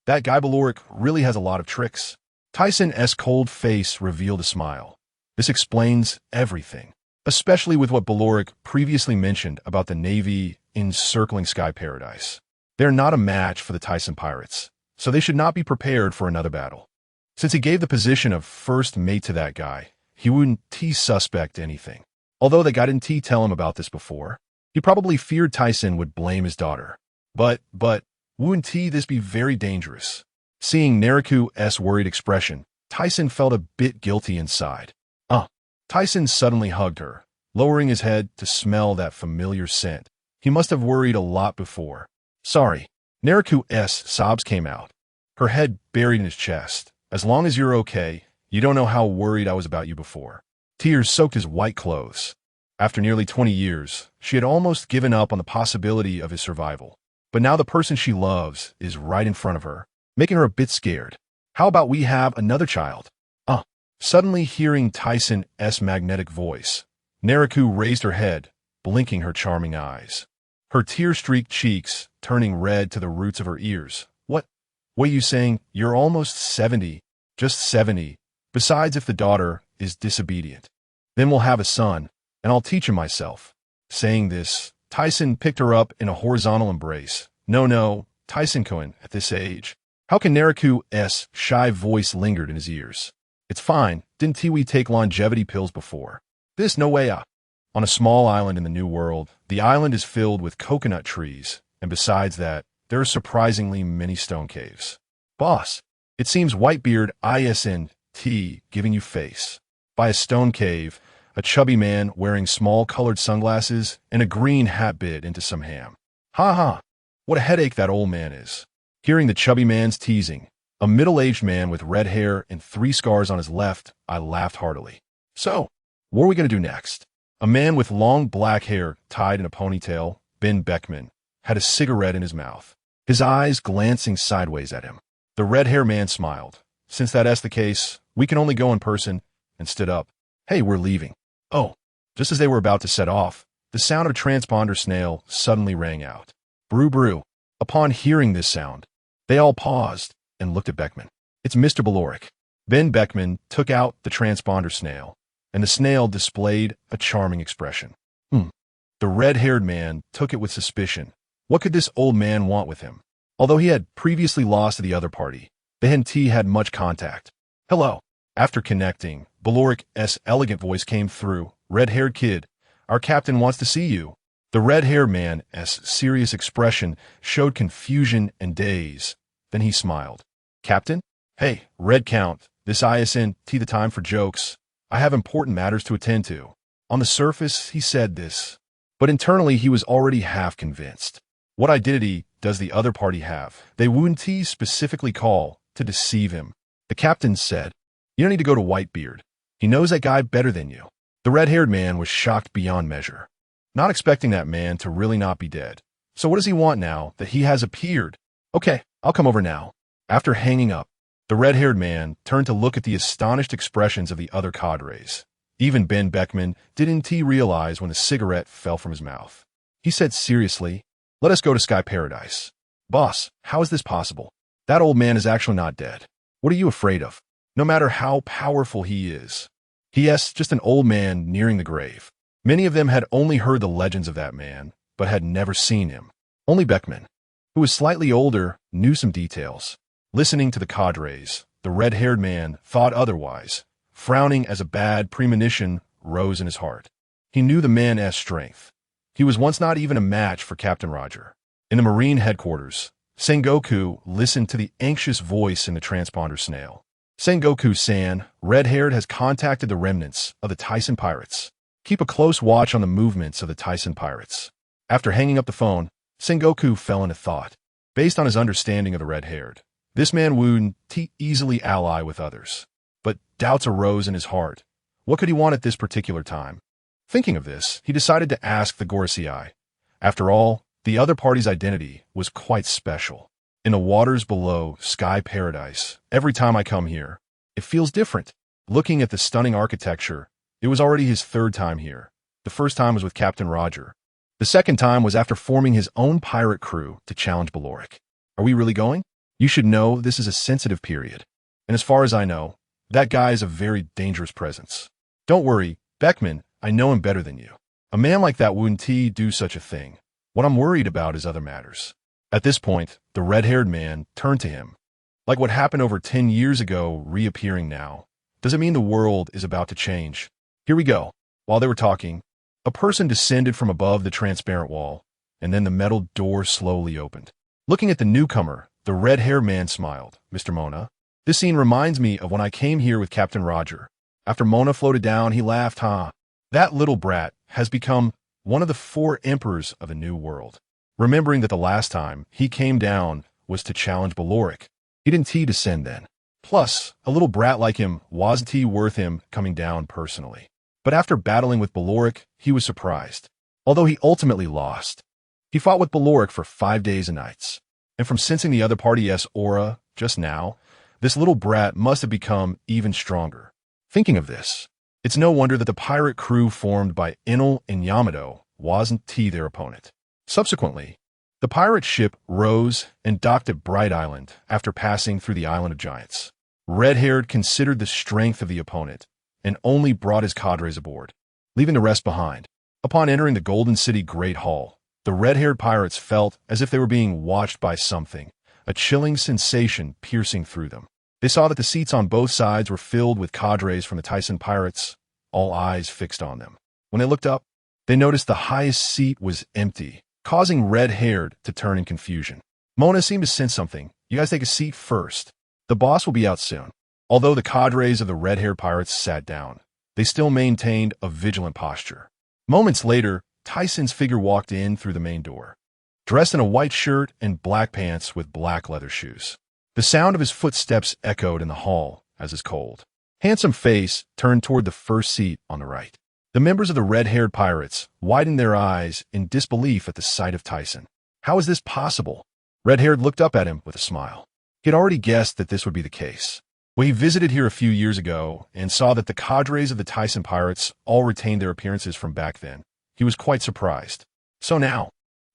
That guy Baloric really has a lot of tricks. Tyson's cold face revealed a smile. This explains everything, especially with what Baloric previously mentioned about the Navy encircling Sky Paradise. They're not a match for the Tyson pirates, so they should not be prepared for another battle. Since he gave the position of first mate to that guy, he wouldn't suspect anything. Although the guy didn't tell him about this before, he probably feared Tyson would blame his daughter. But, wouldn't this be very dangerous? Seeing Naraku's worried expression, Tyson felt a bit guilty inside. Tyson suddenly hugged her, lowering his head to smell that familiar scent. He must have worried a lot before. Sorry. Naraku's sobs came out, her head buried in his chest. As long as you're okay, you don't know how worried I was about you before. Tears soaked his white clothes. After nearly 20 years, she had almost given up on the possibility of his survival. But now the person she loves is right in front of her, making her a bit scared. How about we have another child? Suddenly hearing Tyson's magnetic voice, Naraku raised her head, blinking her charming eyes. Her tear-streaked cheeks turning red to the roots of her ears. What are you saying? You're almost 70. Just 70. Besides, if the daughter is disobedient, then we'll have a son, and I'll teach him myself. Saying this, Tyson picked her up in a horizontal embrace. No, Tyson-kun, at this age. How can Naraku's shy voice lingered in his ears? It's fine. Didn't we take longevity pills before? This no way. On a small island in the New World, the island is filled with coconut trees, and besides that, there are surprisingly many stone caves. Boss, it seems Whitebeard isn't giving you face. By a stone cave, a chubby man wearing small colored sunglasses and a green hat bit into some ham. What a headache that old man is. Hearing the chubby man's teasing, a middle-aged man with red hair and 3 scars on his left, I laughed heartily. So, what are we going to do next? A man with long black hair tied in a ponytail, Ben Beckman, had a cigarette in his mouth, his eyes glancing sideways at him. The red-haired man smiled. Since that's the case, we can only go in person, and stood up. Hey, we're leaving. Oh, just as they were about to set off, the sound of a transponder snail suddenly rang out. Brew brew. Upon hearing this sound, they all paused and looked at Beckman. It's Mr. Baloric. Ben Beckman took out the transponder snail, and the snail displayed a charming expression. The red-haired man took it with suspicion. What could this old man want with him? Although he had previously lost to the other party, they hadn't had much contact. Hello. After connecting, Baloric's elegant voice came through. Red-haired kid, our captain wants to see you. The red-haired man's serious expression showed confusion and daze. Then he smiled. Captain? Hey, Red Count, this isn't the time for jokes. I have important matters to attend to. On the surface, he said this, but internally he was already half convinced. What identity does the other party have? They wouldn't specifically call to deceive him. The captain said, you don't need to go to Whitebeard. He knows that guy better than you. The red-haired man was shocked beyond measure, not expecting that man to really not be dead. So what does he want now that he has appeared? Okay, I'll come over now. After hanging up, the red-haired man turned to look at the astonished expressions of the other cadres. Even Ben Beckman didn't realize when the cigarette fell from his mouth. He said seriously, let us go to Sky Paradise. Boss, how is this possible? That old man is actually not dead. What are you afraid of? No matter how powerful he is. He.s. just an old man nearing the grave. Many of them had only heard the legends of that man, but had never seen him. Only Beckman, who was slightly older, knew some details. Listening to the cadres, the red-haired man thought otherwise. Frowning as a bad premonition rose in his heart. He knew the man's strength. He was once not even a match for Captain Roger. In the Marine headquarters, Sengoku listened to the anxious voice in the transponder snail. Sengoku-san, red-haired, has contacted the remnants of the Thiesen pirates. Keep a close watch on the movements of the Thiesen pirates. After hanging up the phone, Sengoku fell into thought. Based on his understanding of the red-haired, this man wouldn't easily ally with others. But doubts arose in his heart. What could he want at this particular time? Thinking of this, he decided to ask the Gorosei. After all, the other party's identity was quite special. In the waters below Sky Paradise, every time I come here, it feels different. Looking at the stunning architecture, it was already his third time here. The first time was with Captain Roger. The second time was after forming his own pirate crew to challenge Baloric. Are we really going? You should know this is a sensitive period. And as far as I know, that guy is a very dangerous presence. Don't worry, Beckman, I know him better than you. A man like that wouldn't do such a thing. What I'm worried about is other matters. At this point, the red-haired man turned to him. Like what happened over 10 years ago reappearing now. Does it mean the world is about to change? Here we go. While they were talking, a person descended from above the transparent wall, and then the metal door slowly opened. Looking at the newcomer, the red-haired man smiled. Mr. Mona, this scene reminds me of when I came here with Captain Roger. After Mona floated down, he laughed, That little brat has become one of the 4 emperors of a new world. Remembering that the last time he came down was to challenge Baloric. He didn't descend then. Plus, a little brat like him wasn't worth him coming down personally. But after battling with Baloric, he was surprised. Although he ultimately lost. He fought with Baloric for 5 days and nights. And from sensing the other party's aura just now, this little brat must have become even stronger. Thinking of this, it's no wonder that the pirate crew formed by Enel and Yamato wasn't their opponent. Subsequently, the pirate ship rose and docked at Bright Island after passing through the Island of Giants. Red-haired considered the strength of the opponent and only brought his cadres aboard, leaving the rest behind. Upon entering the Golden City Great Hall, the red-haired pirates felt as if they were being watched by something, a chilling sensation piercing through them. They saw that the seats on both sides were filled with cadres from the Thiesen pirates, all eyes fixed on them. When they looked up, they noticed the highest seat was empty, causing red-haired to turn in confusion. Mona seemed to sense something. You guys take a seat first. The boss will be out soon. Although the cadres of the red-haired pirates sat down, they still maintained a vigilant posture. Moments later, Thiesen's figure walked in through the main door, dressed in a white shirt and black pants with black leather shoes. The sound of his footsteps echoed in the hall as is cold. handsome face turned toward the first seat on the right. The members of the red-haired pirates widened their eyes in disbelief at the sight of Thiesen. How is this possible? Red-haired looked up at him with a smile. He had already guessed that this would be the case. When he visited here a few years ago and saw that the cadres of the Thiesen pirates all retained their appearances from back then, he was quite surprised. So now,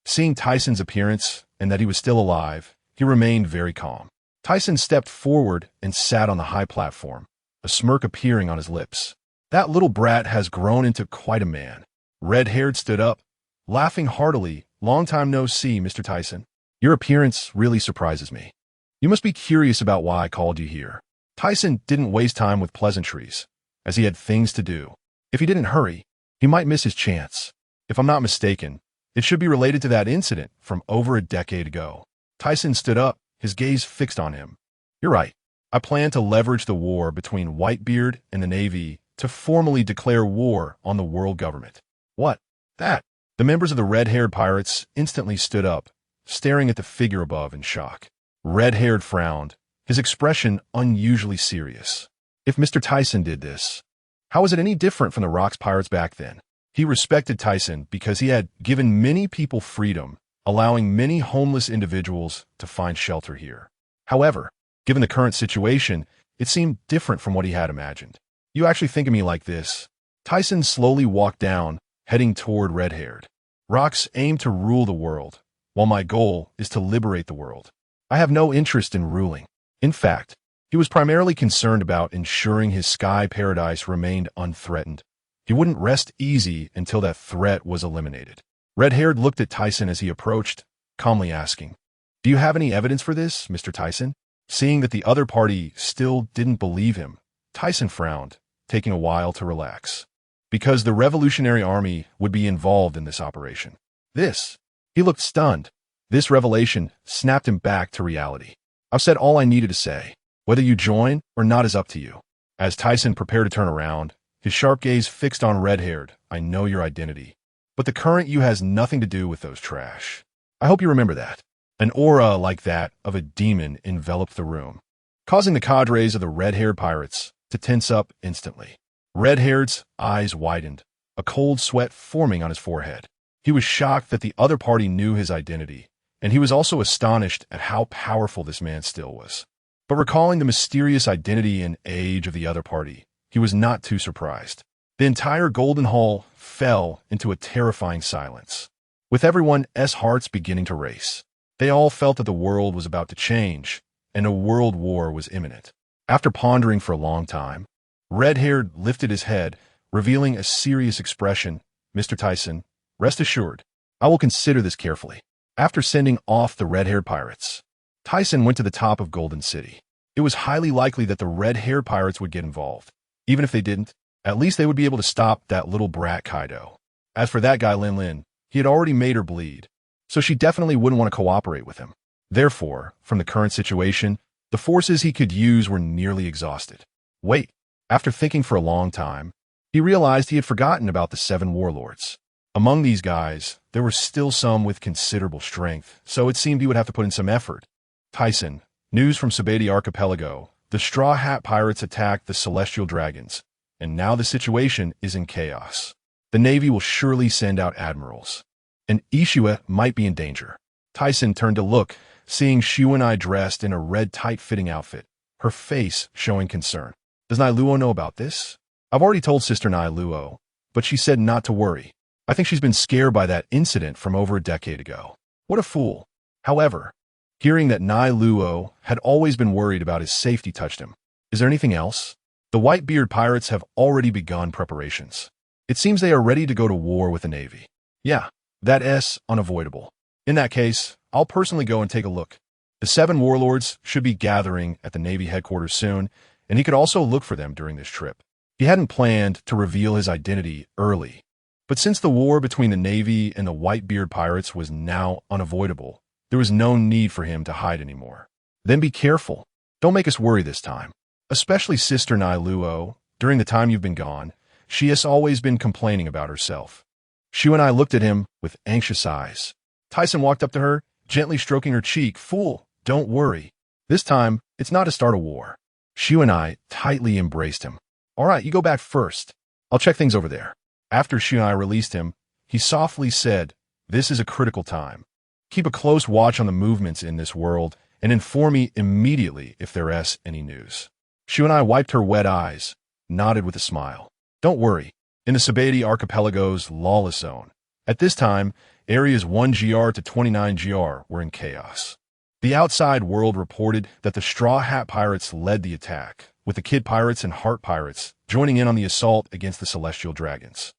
seeing Thiesen's appearance and that he was still alive, he remained very calm. Thiesen stepped forward and sat on the high platform, a smirk appearing on his lips. That little brat has grown into quite a man. Red-haired stood up, laughing heartily. Long time no see, Mr. Thiesen. Your appearance really surprises me. You must be curious about why I called you here. Thiesen didn't waste time with pleasantries, as he had things to do. If he didn't hurry, he might miss his chance. If I'm not mistaken, it should be related to that incident from over a decade ago. Thiesen stood up, his gaze fixed on him. You're right. I plan to leverage the war between Whitebeard and the Navy to formally declare war on the world government. What? That? The members of the red-haired pirates instantly stood up, staring at the figure above in shock. Red-haired frowned, his expression unusually serious. If Mr. Thiesen did this, how was it any different from the Rocks pirates back then? He respected Thiesen because he had given many people freedom, allowing many homeless individuals to find shelter here. However, given the current situation, it seemed different from what he had imagined. You actually think of me like this? Thiesen slowly walked down, heading toward red-haired. Rocks aim to rule the world, while my goal is to liberate the world. I have no interest in ruling. In fact, he was primarily concerned about ensuring his sky paradise remained unthreatened. He wouldn't rest easy until that threat was eliminated. Red-haired looked at Thiesen as he approached, calmly asking, Do you have any evidence for this, Mr. Thiesen? Seeing that the other party still didn't believe him, Thiesen frowned, taking a while to relax. Because the Revolutionary Army would be involved in this operation. He looked stunned. This revelation snapped him back to reality. I've said all I needed to say. Whether you join or not is up to you. As Thiesen prepared to turn around, his sharp gaze fixed on red-haired. I know your identity. But the current you has nothing to do with those trash. I hope you remember that. An aura like that of a demon enveloped the room, causing the cadres of the red-haired pirates to tense up instantly. Red-haired's eyes widened, a cold sweat forming on his forehead. He was shocked that the other party knew his identity, and he was also astonished at how powerful this man still was. But recalling the mysterious identity and age of the other party, he was not too surprised. The entire Golden Hall fell into a terrifying silence, with everyone's hearts beginning to race. They all felt that the world was about to change, and a world war was imminent. After pondering for a long time, Red-haired lifted his head, revealing a serious expression. Mr. Thiesen, rest assured, I will consider this carefully. After sending off the red-haired pirates, Thiesen went to the top of Golden City. It was highly likely that the red-haired pirates would get involved. Even if they didn't, at least they would be able to stop that little brat Kaido. As for that guy Lin Lin, he had already made her bleed, so she definitely wouldn't want to cooperate with him. Therefore, from the current situation, the forces he could use were nearly exhausted. Wait. After thinking for a long time, he realized he had forgotten about the 7 warlords. Among these guys, there were still some with considerable strength, so it seemed he would have to put in some effort. Thiesen, news from Sabeti Archipelago. The Straw Hat Pirates attacked the Celestial Dragons, and now the situation is in chaos. The Navy will surely send out admirals, and Ishua might be in danger. Thiesen turned to look, seeing Shuanai dressed in a red tight-fitting outfit, her face showing concern. Does Nailuo know about this? I've already told Sister Nailuo, but she said not to worry. I think she's been scared by that incident from over a decade ago. What a fool. However, hearing that Nailuo had always been worried about his safety touched him. Is there anything else? The Whitebeard pirates have already begun preparations. It seems they are ready to go to war with the Navy. Yeah, that's unavoidable. In that case, I'll personally go and take a look. The 7 warlords should be gathering at the Navy headquarters soon, and he could also look for them during this trip. He hadn't planned to reveal his identity early, but since the war between the Navy and the Whitebeard pirates was now unavoidable, there was no need for him to hide anymore. Then be careful. Don't make us worry this time. Especially Sister Nailuo. During the time you've been gone, she has always been complaining about herself. Shu and I looked at him with anxious eyes. Thiesen walked up to her, gently stroking her cheek. Fool, don't worry. This time, it's not to start a war. Shu and I tightly embraced him. All right, you go back first. I'll check things over there. After Shu and I released him, he softly said, "This is a critical time. Keep a close watch on the movements in this world and inform me immediately if there's any news." Shu and I wiped her wet eyes, nodded with a smile. Don't worry. In the Sabeti Archipelago's lawless zone, at this time, areas 1GR to 29GR were in chaos. The outside world reported that the Straw Hat Pirates led the attack, with the Kid Pirates and Heart Pirates joining in on the assault against the Celestial Dragons.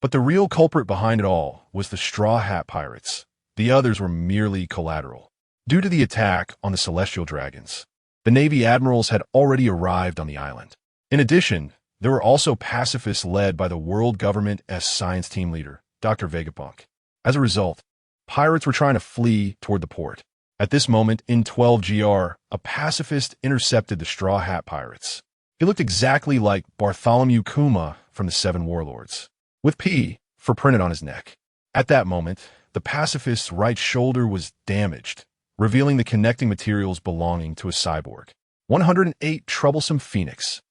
But the real culprit behind it all was the Straw Hat Pirates. The others were merely collateral. Due to the attack on the Celestial Dragons, the Navy admirals had already arrived on the island. In addition, there were also pacifists led by the world government's science team leader, Dr. Vegapunk. As a result, pirates were trying to flee toward the port. At this moment, in 12GR, a pacifist intercepted the Straw Hat Pirates. He looked exactly like Bartholomew Kuma from the Seven Warlords, with P for printed on his neck. At that moment, the pacifist's right shoulder was damaged, revealing the connecting materials belonging to a cyborg. 108 Troublesome Phoenix.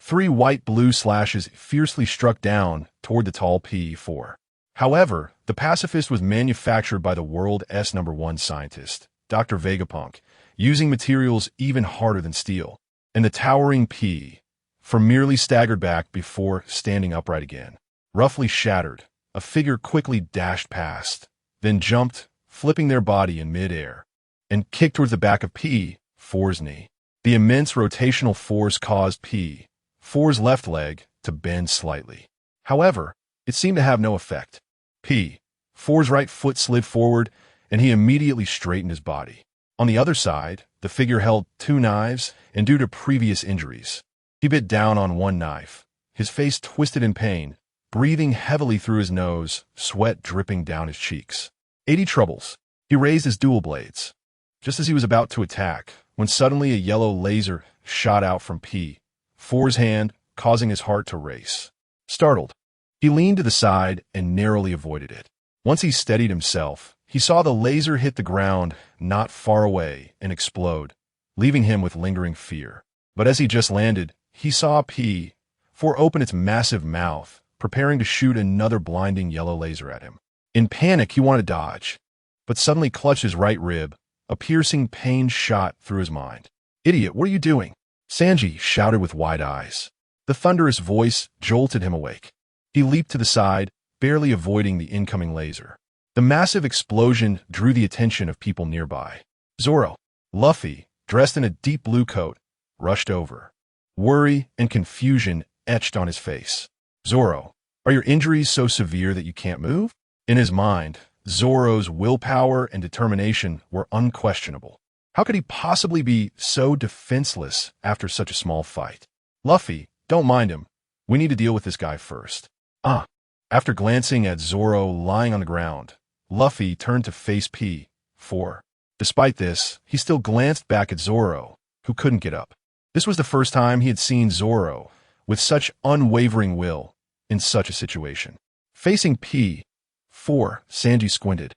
3 white-blue slashes fiercely struck down toward the tall P4. However, the pacifist was manufactured by the world's #1 scientist, Dr. Vegapunk, using materials even harder than steel, and the towering P4 merely staggered back before standing upright again. Roughly shattered, a figure quickly dashed past, then jumped, flipping their body in mid-air, and kicked towards the back of P4's knee. The immense rotational force caused P4's left leg to bend slightly. However, it seemed to have no effect. P4's right foot slid forward, and he immediately straightened his body. On the other side, the figure held 2 knives, and due to previous injuries, he bit down on one knife, his face twisted in pain, breathing heavily through his nose, sweat dripping down his cheeks. 80 troubles. He raised his dual blades, just as he was about to attack, when suddenly a yellow laser shot out from P4's hand, causing his heart to race. Startled, he leaned to the side and narrowly avoided it. Once he steadied himself, he saw the laser hit the ground not far away and explode, leaving him with lingering fear. But as he just landed, he saw P4 open its massive mouth, preparing to shoot another blinding yellow laser at him. In panic, he wanted to dodge, but suddenly clutched his right rib. A piercing pain shot through his mind. "Idiot, what are you doing?" Sanji shouted with wide eyes. The thunderous voice jolted him awake. He leaped to the side, barely avoiding the incoming laser. The massive explosion drew the attention of people nearby. Zoro, Luffy, dressed in a deep blue coat, rushed over. Worry and confusion etched on his face. "Zoro, are your injuries so severe that you can't move?" In his mind, Zoro's willpower and determination were unquestionable. How could he possibly be so defenseless after such a small fight? "Luffy, don't mind him. We need to deal with this guy first." After glancing at Zoro lying on the ground, Luffy turned to face P4. Despite this, he still glanced back at Zoro, who couldn't get up. This was the first time he had seen Zoro with such unwavering will in such a situation. Facing P4, Sanji squinted,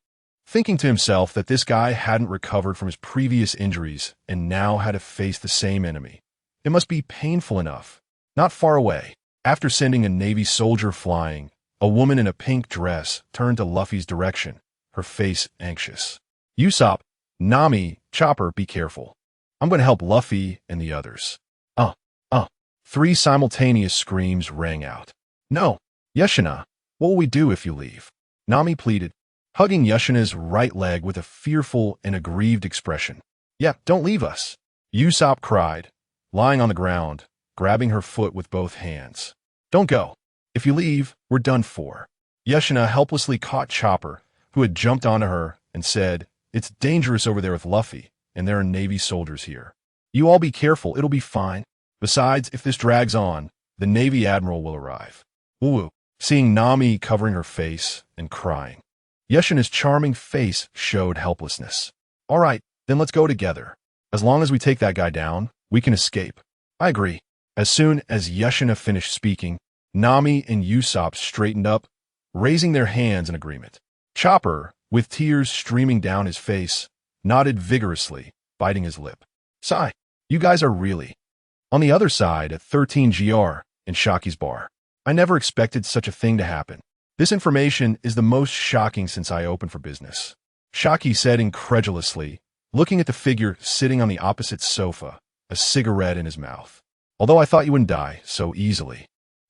thinking to himself that this guy hadn't recovered from his previous injuries and now had to face the same enemy. It must be painful enough. Not far away, after sending a Navy soldier flying, a woman in a pink dress turned to Luffy's direction, her face anxious. "Usopp, Nami, Chopper, be careful. I'm going to help Luffy and the others." 3 simultaneous screams rang out. "No, Yushina, what will we do if you leave?" Nami pleaded, hugging Yushina's right leg with a fearful and aggrieved expression. "Yeah, don't leave us," Usopp cried, lying on the ground, grabbing her foot with both hands. "Don't go. If you leave, we're done for." Yushina helplessly caught Chopper, who had jumped onto her, and said, "It's dangerous over there with Luffy, and there are Navy soldiers here. You all be careful, it'll be fine. Besides, if this drags on, the Navy Admiral will arrive." Woo-woo. Seeing Nami covering her face and crying, Yushina's charming face showed helplessness. "All right, then let's go together. As long as we take that guy down, we can escape." "I agree." As soon as Yushina finished speaking, Nami and Usopp straightened up, raising their hands in agreement. Chopper, with tears streaming down his face, nodded vigorously, biting his lip. "Sigh, you guys are really On the other side, at 13 GR, in Shaki's bar. I never expected such a thing to happen. This information is the most shocking since I opened for business. Shaki said incredulously, looking at the figure sitting on the opposite sofa, a cigarette in his mouth. Although I thought you wouldn't die so easily.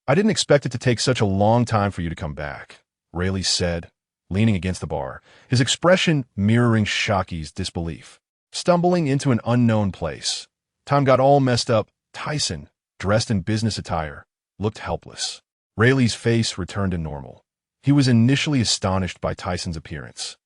I didn't expect it to take such a long time for you to come back, Rayleigh said, leaning against the bar, his expression mirroring Shaki's disbelief. Stumbling into an unknown place. Time got all messed up. Thiesen, dressed in business attire, looked helpless. Rayleigh's face returned to normal. He was initially astonished by Thiesen's appearance.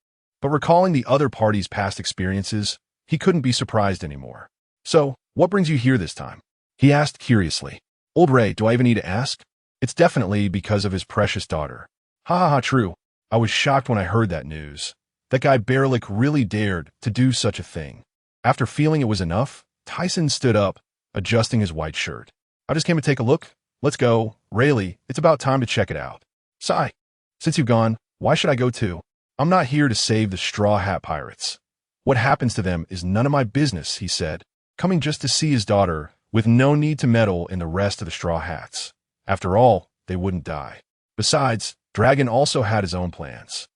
But recalling the other party's past experiences, he couldn't be surprised anymore. So, what brings you here this time? He asked curiously. Old Ray, do I even need to ask? It's definitely because of his precious daughter. Ha ha ha, true. I was shocked when I heard that news. That guy Berlik really dared to do such a thing. After feeling it was enough, Thiesen stood up, adjusting his white shirt. I just came to take a look. Let's go. Rayleigh, it's about time to check it out. Sigh. Since you've gone, why should I go too? I'm not here to save the Straw Hat Pirates. What happens to them is none of my business, he said, coming just to see his daughter, with no need to meddle in the rest of the Straw Hats. After all, they wouldn't die. Besides, Dragon also had his own plans.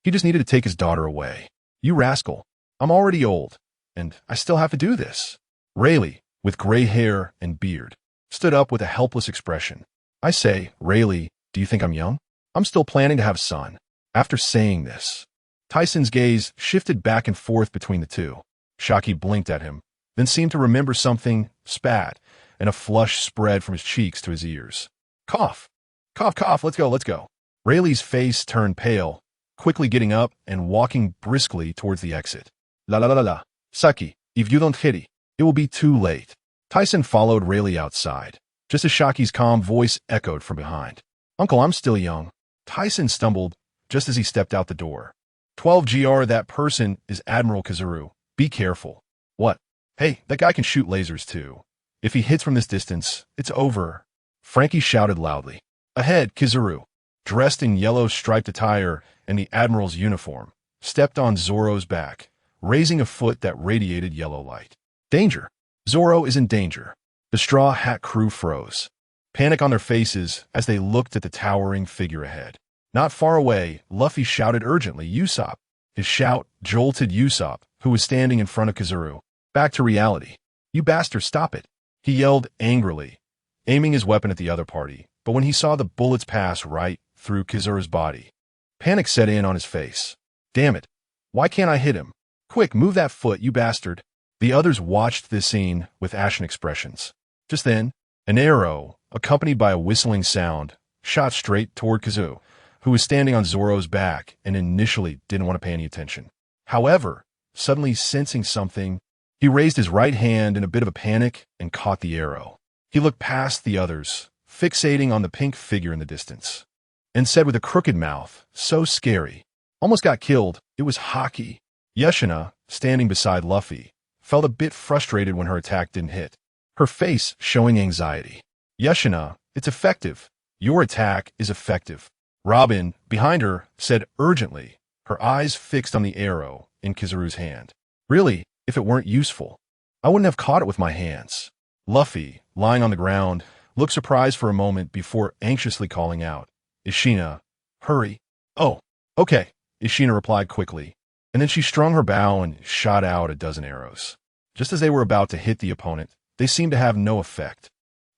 He just needed to take his daughter away. You rascal. I'm already old, and I still have to do this. Rayleigh, with gray hair and beard, stood up with a helpless expression. I say, Rayleigh, do you think I'm young? I'm still planning to have a son. After saying this, Thiesen's gaze shifted back and forth between the two. Shaki blinked at him, then seemed to remember something, spat, and a flush spread from his cheeks to his ears. Cough. Cough, cough, let's go. Rayleigh's face turned pale, quickly getting up and walking briskly towards the exit. La. Saki, if you don't hurry, it will be too late. Thiesen followed Rayleigh outside, just as Shaki's calm voice echoed from behind. Uncle, I'm still young. Thiesen stumbled just as he stepped out the door. 12 GR, that person is Admiral Kizuru. Be careful. What? Hey, that guy can shoot lasers too. If he hits from this distance, it's over. Frankie shouted loudly. Ahead, Kizuru, dressed in yellow striped attire and the Admiral's uniform, stepped on Zoro's back, raising a foot that radiated yellow light. Danger. Zoro is in danger. The Straw Hat crew froze. Panic on their faces as they looked at the towering figure ahead. Not far away, Luffy shouted urgently, Usopp. His shout jolted Usopp, who was standing in front of Kizuru. Back to reality. You bastard, stop it. He yelled angrily, aiming his weapon at the other party, but when he saw the bullets pass right through Kizuru's body, panic set in on his face. Damn it. Why can't I hit him? Quick, move that foot, you bastard. The others watched this scene with ashen expressions. Just then, an arrow, accompanied by a whistling sound, shot straight toward Kizuru, who was standing on Zoro's back and initially didn't want to pay any attention. However, suddenly sensing something, he raised his right hand in a bit of a panic and caught the arrow. He looked past the others, fixating on the pink figure in the distance, and said with a crooked mouth, so scary, almost got killed, it was Haki. Yeshina, standing beside Luffy, felt a bit frustrated when her attack didn't hit, her face showing anxiety. Yeshina, it's effective. Your attack is effective. Robin, behind her, said urgently, her eyes fixed on the arrow in Kizuru's hand. Really, if it weren't useful, I wouldn't have caught it with my hands. Luffy, lying on the ground, looked surprised for a moment before anxiously calling out, Ishina, hurry. Oh, okay, Ishina replied quickly, and then she strung her bow and shot out a dozen arrows. Just as they were about to hit the opponent, they seemed to have no effect.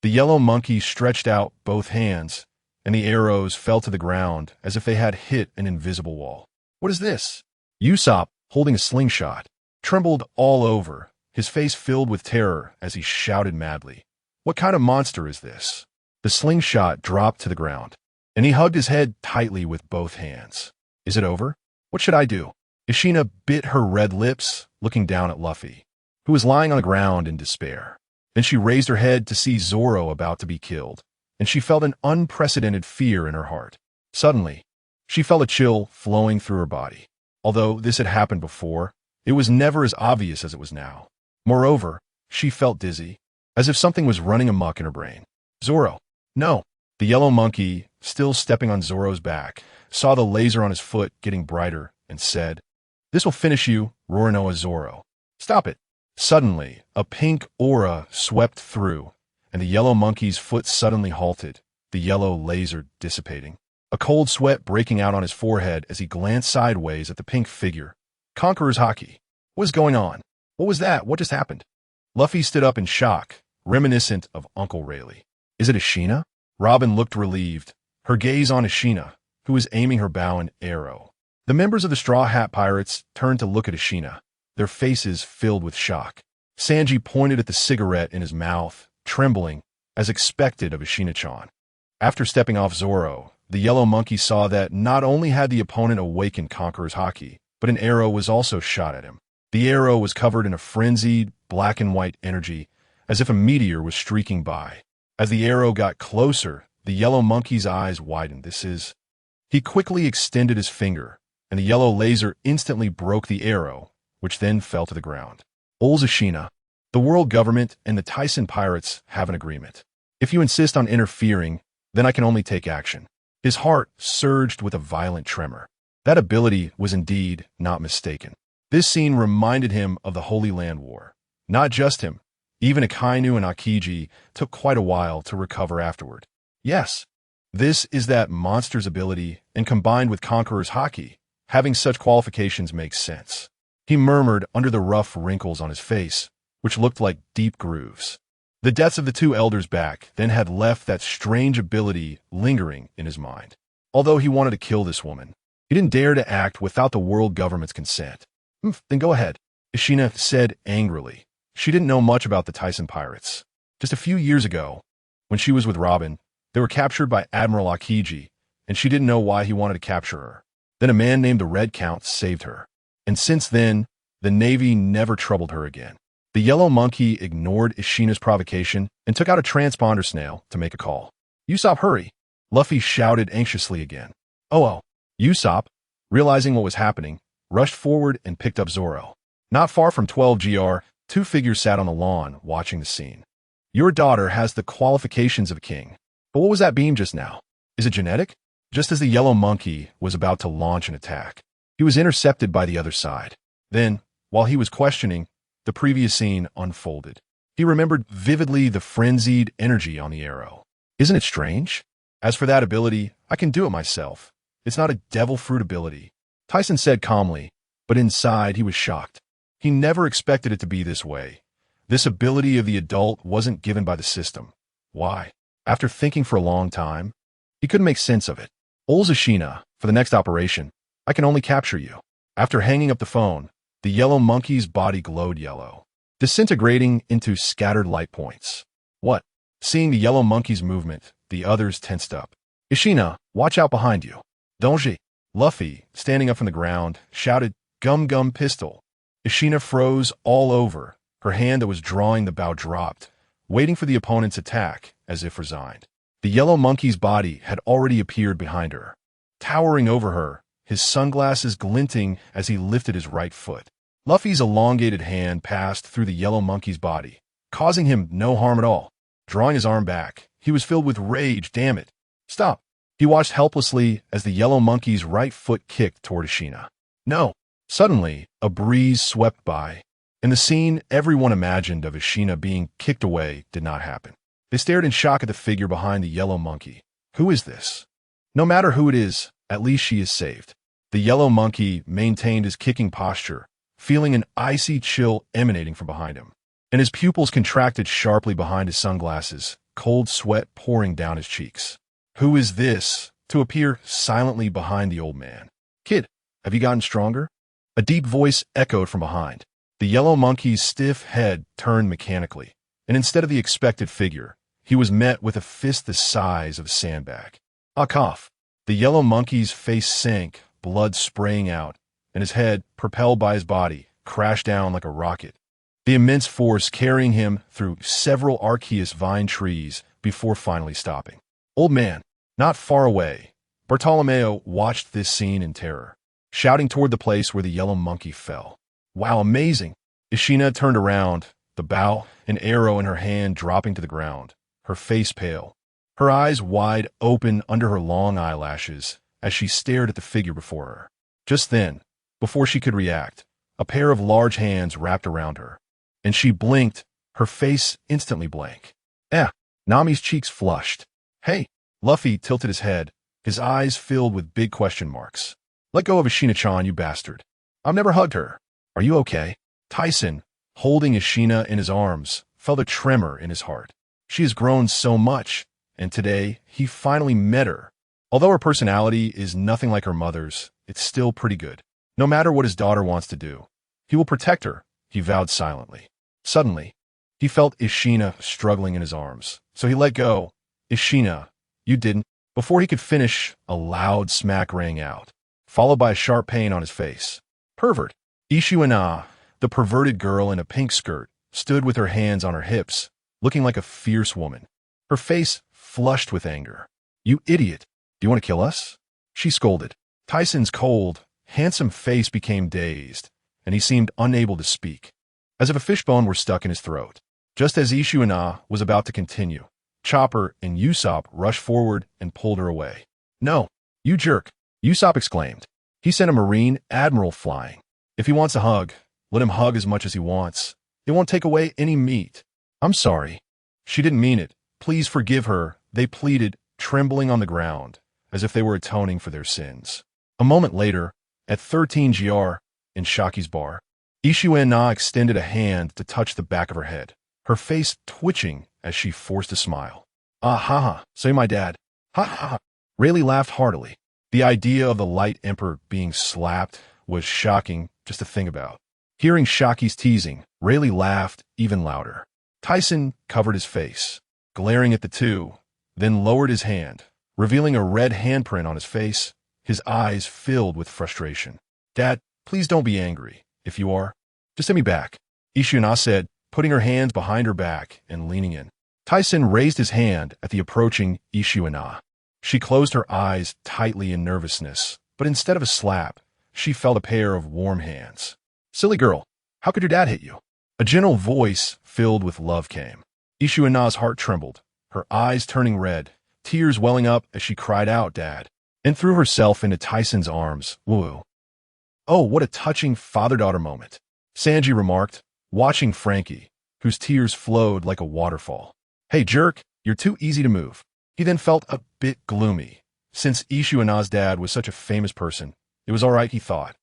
The yellow monkey stretched out both hands, and the arrows fell to the ground as if they had hit an invisible wall. What is this? Usopp, holding a slingshot, trembled all over, his face filled with terror as he shouted madly. What kind of monster is this? The slingshot dropped to the ground, and he hugged his head tightly with both hands. Is it over? What should I do? Ishina bit her red lips, looking down at Luffy, who was lying on the ground in despair. Then she raised her head to see Zoro about to be killed, and she felt an unprecedented fear in her heart. Suddenly, she felt a chill flowing through her body. Although this had happened before, it was never as obvious as it was now. Moreover, she felt dizzy, as if something was running amok in her brain. Zoro, no. The yellow monkey, still stepping on Zoro's back, saw the laser on his foot getting brighter and said, This will finish you, Roronoa Zoro. Stop it. Suddenly, a pink aura swept through, and the yellow monkey's foot suddenly halted, the yellow laser dissipating. A cold sweat breaking out on his forehead as he glanced sideways at the pink figure. Conqueror's Haki. What is going on? What was that? What just happened? Luffy stood up in shock, reminiscent of Uncle Rayleigh. Is it Ashina? Robin looked relieved, her gaze on Ashina, who was aiming her bow and arrow. The members of the Straw Hat Pirates turned to look at Ashina, their faces filled with shock. Sanji pointed at the cigarette in his mouth, trembling, as expected of Ashina-chan. After stepping off Zoro, the yellow monkey saw that not only had the opponent awakened Conqueror's Haki, but an arrow was also shot at him. The arrow was covered in a frenzied, black and white energy, as if a meteor was streaking by. As the arrow got closer, the yellow monkey's eyes widened. He quickly extended his finger, and the yellow laser instantly broke the arrow, which then fell to the ground. Old Ashina, the world government and the Thiesen pirates have an agreement. If you insist on interfering, then I can only take action. His heart surged with a violent tremor. That ability was indeed not mistaken. This scene reminded him of the Holy Land War. Not just him, even Akainu and Akiji took quite a while to recover afterward. Yes, this is that monster's ability, and combined with Conqueror's Haki, having such qualifications makes sense. He murmured under the rough wrinkles on his face, which looked like deep grooves. The deaths of the two elders back then had left that strange ability lingering in his mind. Although he wanted to kill this woman, he didn't dare to act without the world government's consent. Then go ahead, Ashina said angrily. She didn't know much about the Thiesen pirates. Just a few years ago, when she was with Robin, they were captured by Admiral Akiji, and she didn't know why he wanted to capture her. Then a man named the Red Count saved her. And since then, the Navy never troubled her again. The yellow monkey ignored Ashina's provocation and took out a transponder snail to make a call. Usopp, hurry! Luffy shouted anxiously again. Oh. Usopp, realizing what was happening, rushed forward and picked up Zoro. Not far from 12 GR, two figures sat on the lawn watching the scene. Your daughter has the qualifications of a king. But what was that beam just now? Is it genetic? Just as the yellow monkey was about to launch an attack, he was intercepted by the other side. Then, while he was questioning, the previous scene unfolded. He remembered vividly the frenzied energy on the arrow. Isn't it strange? As for that ability, I can do it myself. It's not a devil fruit ability, Thiesen said calmly, but inside he was shocked. He never expected it to be this way. This ability of the adult wasn't given by the system. Why? After thinking for a long time, he couldn't make sense of it. Old Ashina, for the next operation, I can only capture you. After hanging up the phone, the yellow monkey's body glowed yellow, disintegrating into scattered light points. What? Seeing the yellow monkey's movement, the others tensed up. Ashina, watch out behind you. Donji. Luffy, standing up from the ground, shouted, Gum Gum Pistol. Ashina froze all over. Her hand that was drawing the bow dropped, waiting for the opponent's attack, as if resigned. The yellow monkey's body had already appeared behind her, towering over her, his sunglasses glinting as he lifted his right foot. Luffy's elongated hand passed through the yellow monkey's body, causing him no harm at all. Drawing his arm back, he was filled with rage. Damn it. Stop. He watched helplessly as the yellow monkey's right foot kicked toward Ashina. No. Suddenly, a breeze swept by, and the scene everyone imagined of Ashina being kicked away did not happen. They stared in shock at the figure behind the yellow monkey. Who is this? No matter who it is, at least she is saved. The yellow monkey maintained his kicking posture, feeling an icy chill emanating from behind him, and his pupils contracted sharply behind his sunglasses, cold sweat pouring down his cheeks. Who is this? To appear silently behind the old man. Kid, have you gotten stronger? A deep voice echoed from behind. The yellow monkey's stiff head turned mechanically, and instead of the expected figure, he was met with a fist the size of a sandbag. A cough. The yellow monkey's face sank, blood spraying out, and his head, propelled by his body, crashed down like a rocket. The immense force carrying him through several arceus vine trees before finally stopping. Old man, not far away, Bartolomeo watched this scene in terror, shouting toward the place where the yellow monkey fell. Wow, amazing! Ashina turned around, the bow, an arrow in her hand dropping to the ground, her face pale, her eyes wide open under her long eyelashes as she stared at the figure before her. Just then, before she could react, a pair of large hands wrapped around her, and she blinked, her face instantly blank. Nami's cheeks flushed. Hey, Luffy tilted his head, his eyes filled with big question marks. Let go of Ashina-chan, you bastard. I've never hugged her. Are you okay? Tisen, holding Ashina in his arms, felt a tremor in his heart. She has grown so much, and today he finally met her. Although her personality is nothing like her mother's, it's still pretty good. No matter what his daughter wants to do, he will protect her, he vowed silently. Suddenly, he felt Ashina struggling in his arms, so he let go. Ashina, you didn't. Before he could finish, a loud smack rang out, followed by a sharp pain on his face. Pervert. Ishuna, the perverted girl in a pink skirt, stood with her hands on her hips, looking like a fierce woman. Her face flushed with anger. You idiot. Do you want to kill us? She scolded. Tisen's cold, handsome face became dazed, and he seemed unable to speak, as if a fishbone were stuck in his throat. Just as Ishuna was about to continue, Chopper and Usopp rushed forward and pulled her away. No, you jerk, Usopp exclaimed. He sent a Marine Admiral flying. If he wants a hug, let him hug as much as he wants. It won't take away any meat. I'm sorry. She didn't mean it. Please forgive her, they pleaded, trembling on the ground, as if they were atoning for their sins. A moment later, at 13 GR, in Shaki's bar, Ishuna extended a hand to touch the back of her head, her face twitching as she forced a smile. Ah ha ha, say my dad. Ha ha ha. Rayleigh laughed heartily. The idea of the Light Emperor being slapped was shocking just to think about. Hearing Shaki's teasing, Rayleigh laughed even louder. Tisen covered his face, glaring at the two, then lowered his hand, revealing a red handprint on his face, his eyes filled with frustration. Dad, please don't be angry. If you are, just hit me back, Ishuna said, putting her hands behind her back and leaning in. Tisen raised his hand at the approaching Ishuna. She closed her eyes tightly in nervousness, but instead of a slap, she felt a pair of warm hands. Silly girl, how could your dad hit you? A gentle voice filled with love came. Ishuna's heart trembled, her eyes turning red, tears welling up as she cried out, Dad, and threw herself into Tisen's arms. Woo. Oh, what a touching father-daughter moment, Sanji remarked, watching Frankie, whose tears flowed like a waterfall. Hey, jerk, you're too easy to move. He then felt a bit gloomy. Since Ishuna's dad was such a famous person, it was all right, he thought.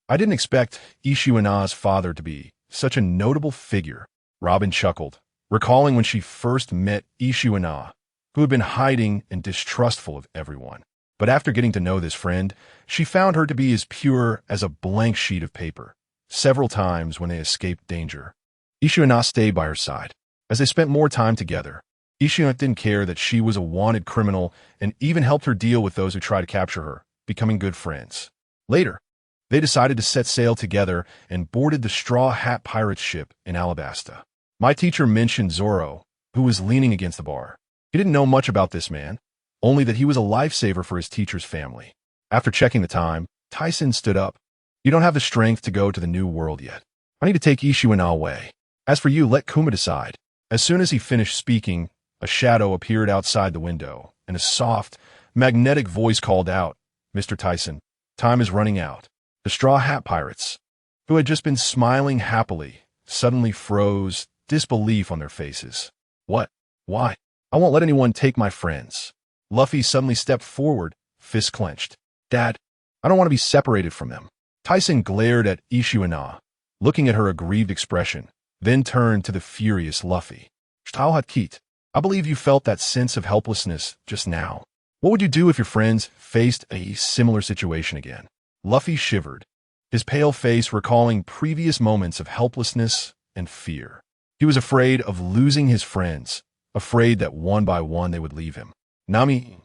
I didn't expect Ishuna's father to be such a notable figure. Robin chuckled, recalling when she first met Ishuna, who had been hiding and distrustful of everyone. But after getting to know this friend, she found her to be as pure as a blank sheet of paper. Several times when they escaped danger, Ishuna stayed by her side. As they spent more time together, Ishuna didn't care that she was a wanted criminal and even helped her deal with those who tried to capture her, becoming good friends. Later, they decided to set sail together and boarded the Straw Hat Pirates ship in Alabasta. My teacher mentioned Zoro, who was leaning against the bar. He didn't know much about this man, only that he was a lifesaver for his teacher's family. After checking the time, Tisen stood up. You don't have the strength to go to the New World yet. I need to take Ishuna away. As for you, let Kuma decide. As soon as he finished speaking, a shadow appeared outside the window, and a soft, magnetic voice called out, Mr. Tisen, time is running out. The Straw Hat Pirates, who had just been smiling happily, suddenly froze, disbelief on their faces. What? Why? I won't let anyone take my friends. Luffy suddenly stepped forward, fists clenched. Dad, I don't want to be separated from them. Tisen glared at Ishuna, looking at her aggrieved expression, then turned to the furious Luffy. Kit, I believe you felt that sense of helplessness just now. What would you do if your friends faced a similar situation again? Luffy shivered, his pale face recalling previous moments of helplessness and fear. He was afraid of losing his friends, afraid that one by one they would leave him. Nami.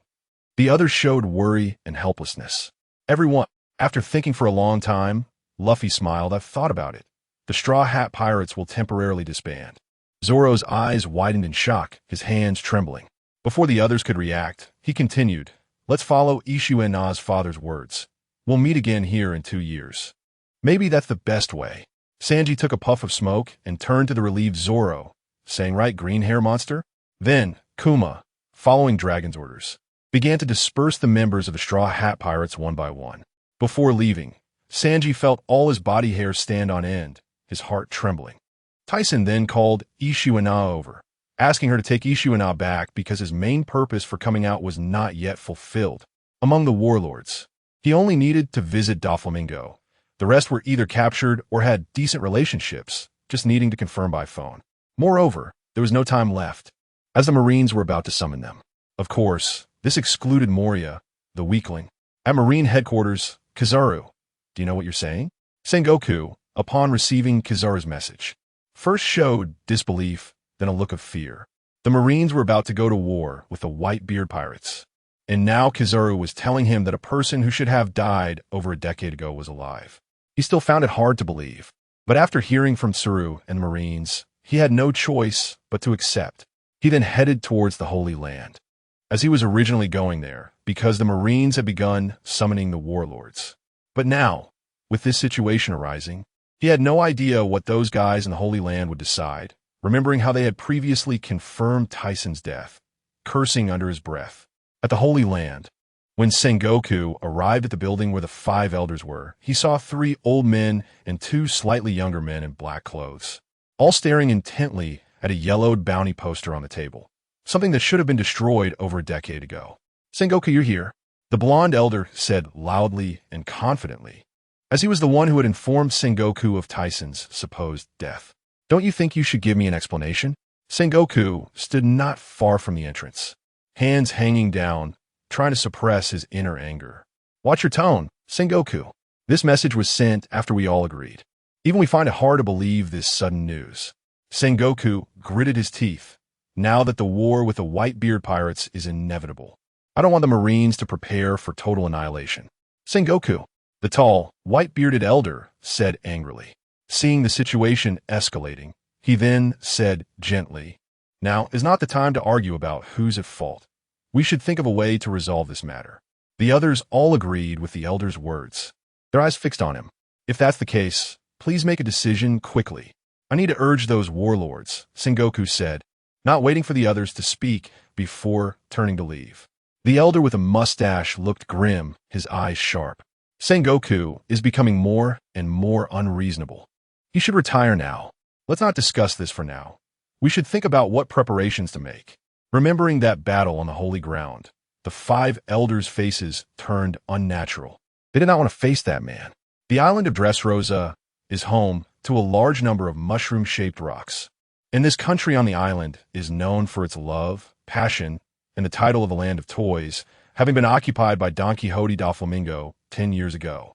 The others showed worry and helplessness. Everyone. After thinking for a long time, Luffy smiled. I've thought about it. The Straw Hat Pirates will temporarily disband. Zoro's eyes widened in shock, his hands trembling. Before the others could react, he continued, Let's follow Ishuna's father's words. We'll meet again here in 2 years. Maybe that's the best way. Sanji took a puff of smoke and turned to the relieved Zoro, saying, Right, green hair monster? Then, Kuma, following Dragon's orders, began to disperse the members of the Straw Hat Pirates one by one. Before leaving, Sanji felt all his body hair stand on end, his heart trembling. Tisen then called Ishuna over. asking her to take Ishuana back because his main purpose for coming out was not yet fulfilled. Among the warlords, he only needed to visit Doflamingo. The rest were either captured or had decent relationships, just needing to confirm by phone. Moreover, there was no time left, as the Marines were about to summon them. Of course, this excluded Moria, the weakling. At Marine headquarters, Kizaru, do you know what you're saying? Sengoku, upon receiving Kizaru's message, first showed disbelief, then a look of fear. The Marines were about to go to war with the Whitebeard pirates. And now Kizaru was telling him that a person who should have died over a decade ago was alive. He still found it hard to believe, but after hearing from Tsuru and the Marines, he had no choice but to accept. He then headed towards the Holy Land, as he was originally going there, because the Marines had begun summoning the warlords. But now, with this situation arising, he had no idea what those guys in the Holy Land would decide, remembering how they had previously confirmed Taisen's death, cursing under his breath. At the Holy Land, when Sengoku arrived at the building where the 5 elders were, he saw 3 old men and 2 slightly younger men in black clothes, all staring intently at a yellowed bounty poster on the table, something that should have been destroyed over a decade ago. Sengoku, you're here, the blonde elder said loudly and confidently, as he was the one who had informed Sengoku of Taisen's supposed death. Don't you think you should give me an explanation? Sengoku stood not far from the entrance, hands hanging down, trying to suppress his inner anger. Watch your tone, Sengoku. This message was sent after we all agreed. Even we find it hard to believe this sudden news. Sengoku gritted his teeth, now that the war with the Whitebeard pirates is inevitable. I don't want the Marines to prepare for total annihilation. Sengoku, the tall, white-bearded elder, said angrily. Seeing the situation escalating, he then said gently, now is not the time to argue about who's at fault. We should think of a way to resolve this matter. The others all agreed with the elder's words, their eyes fixed on him. If that's the case, please make a decision quickly. I need to urge those warlords, Sengoku said, not waiting for the others to speak before turning to leave. The elder with a mustache looked grim, his eyes sharp. Sengoku is becoming more and more unreasonable. He should retire now. Let's not discuss this for now. We should think about what preparations to make. Remembering that battle on the holy ground, the 5 elders' faces turned unnatural. They did not want to face that man. The island of Dressrosa is home to a large number of mushroom-shaped rocks. And this country on the island is known for its love, passion, and the title of the land of toys, having been occupied by Don Quixote Doflamingo 10 years ago.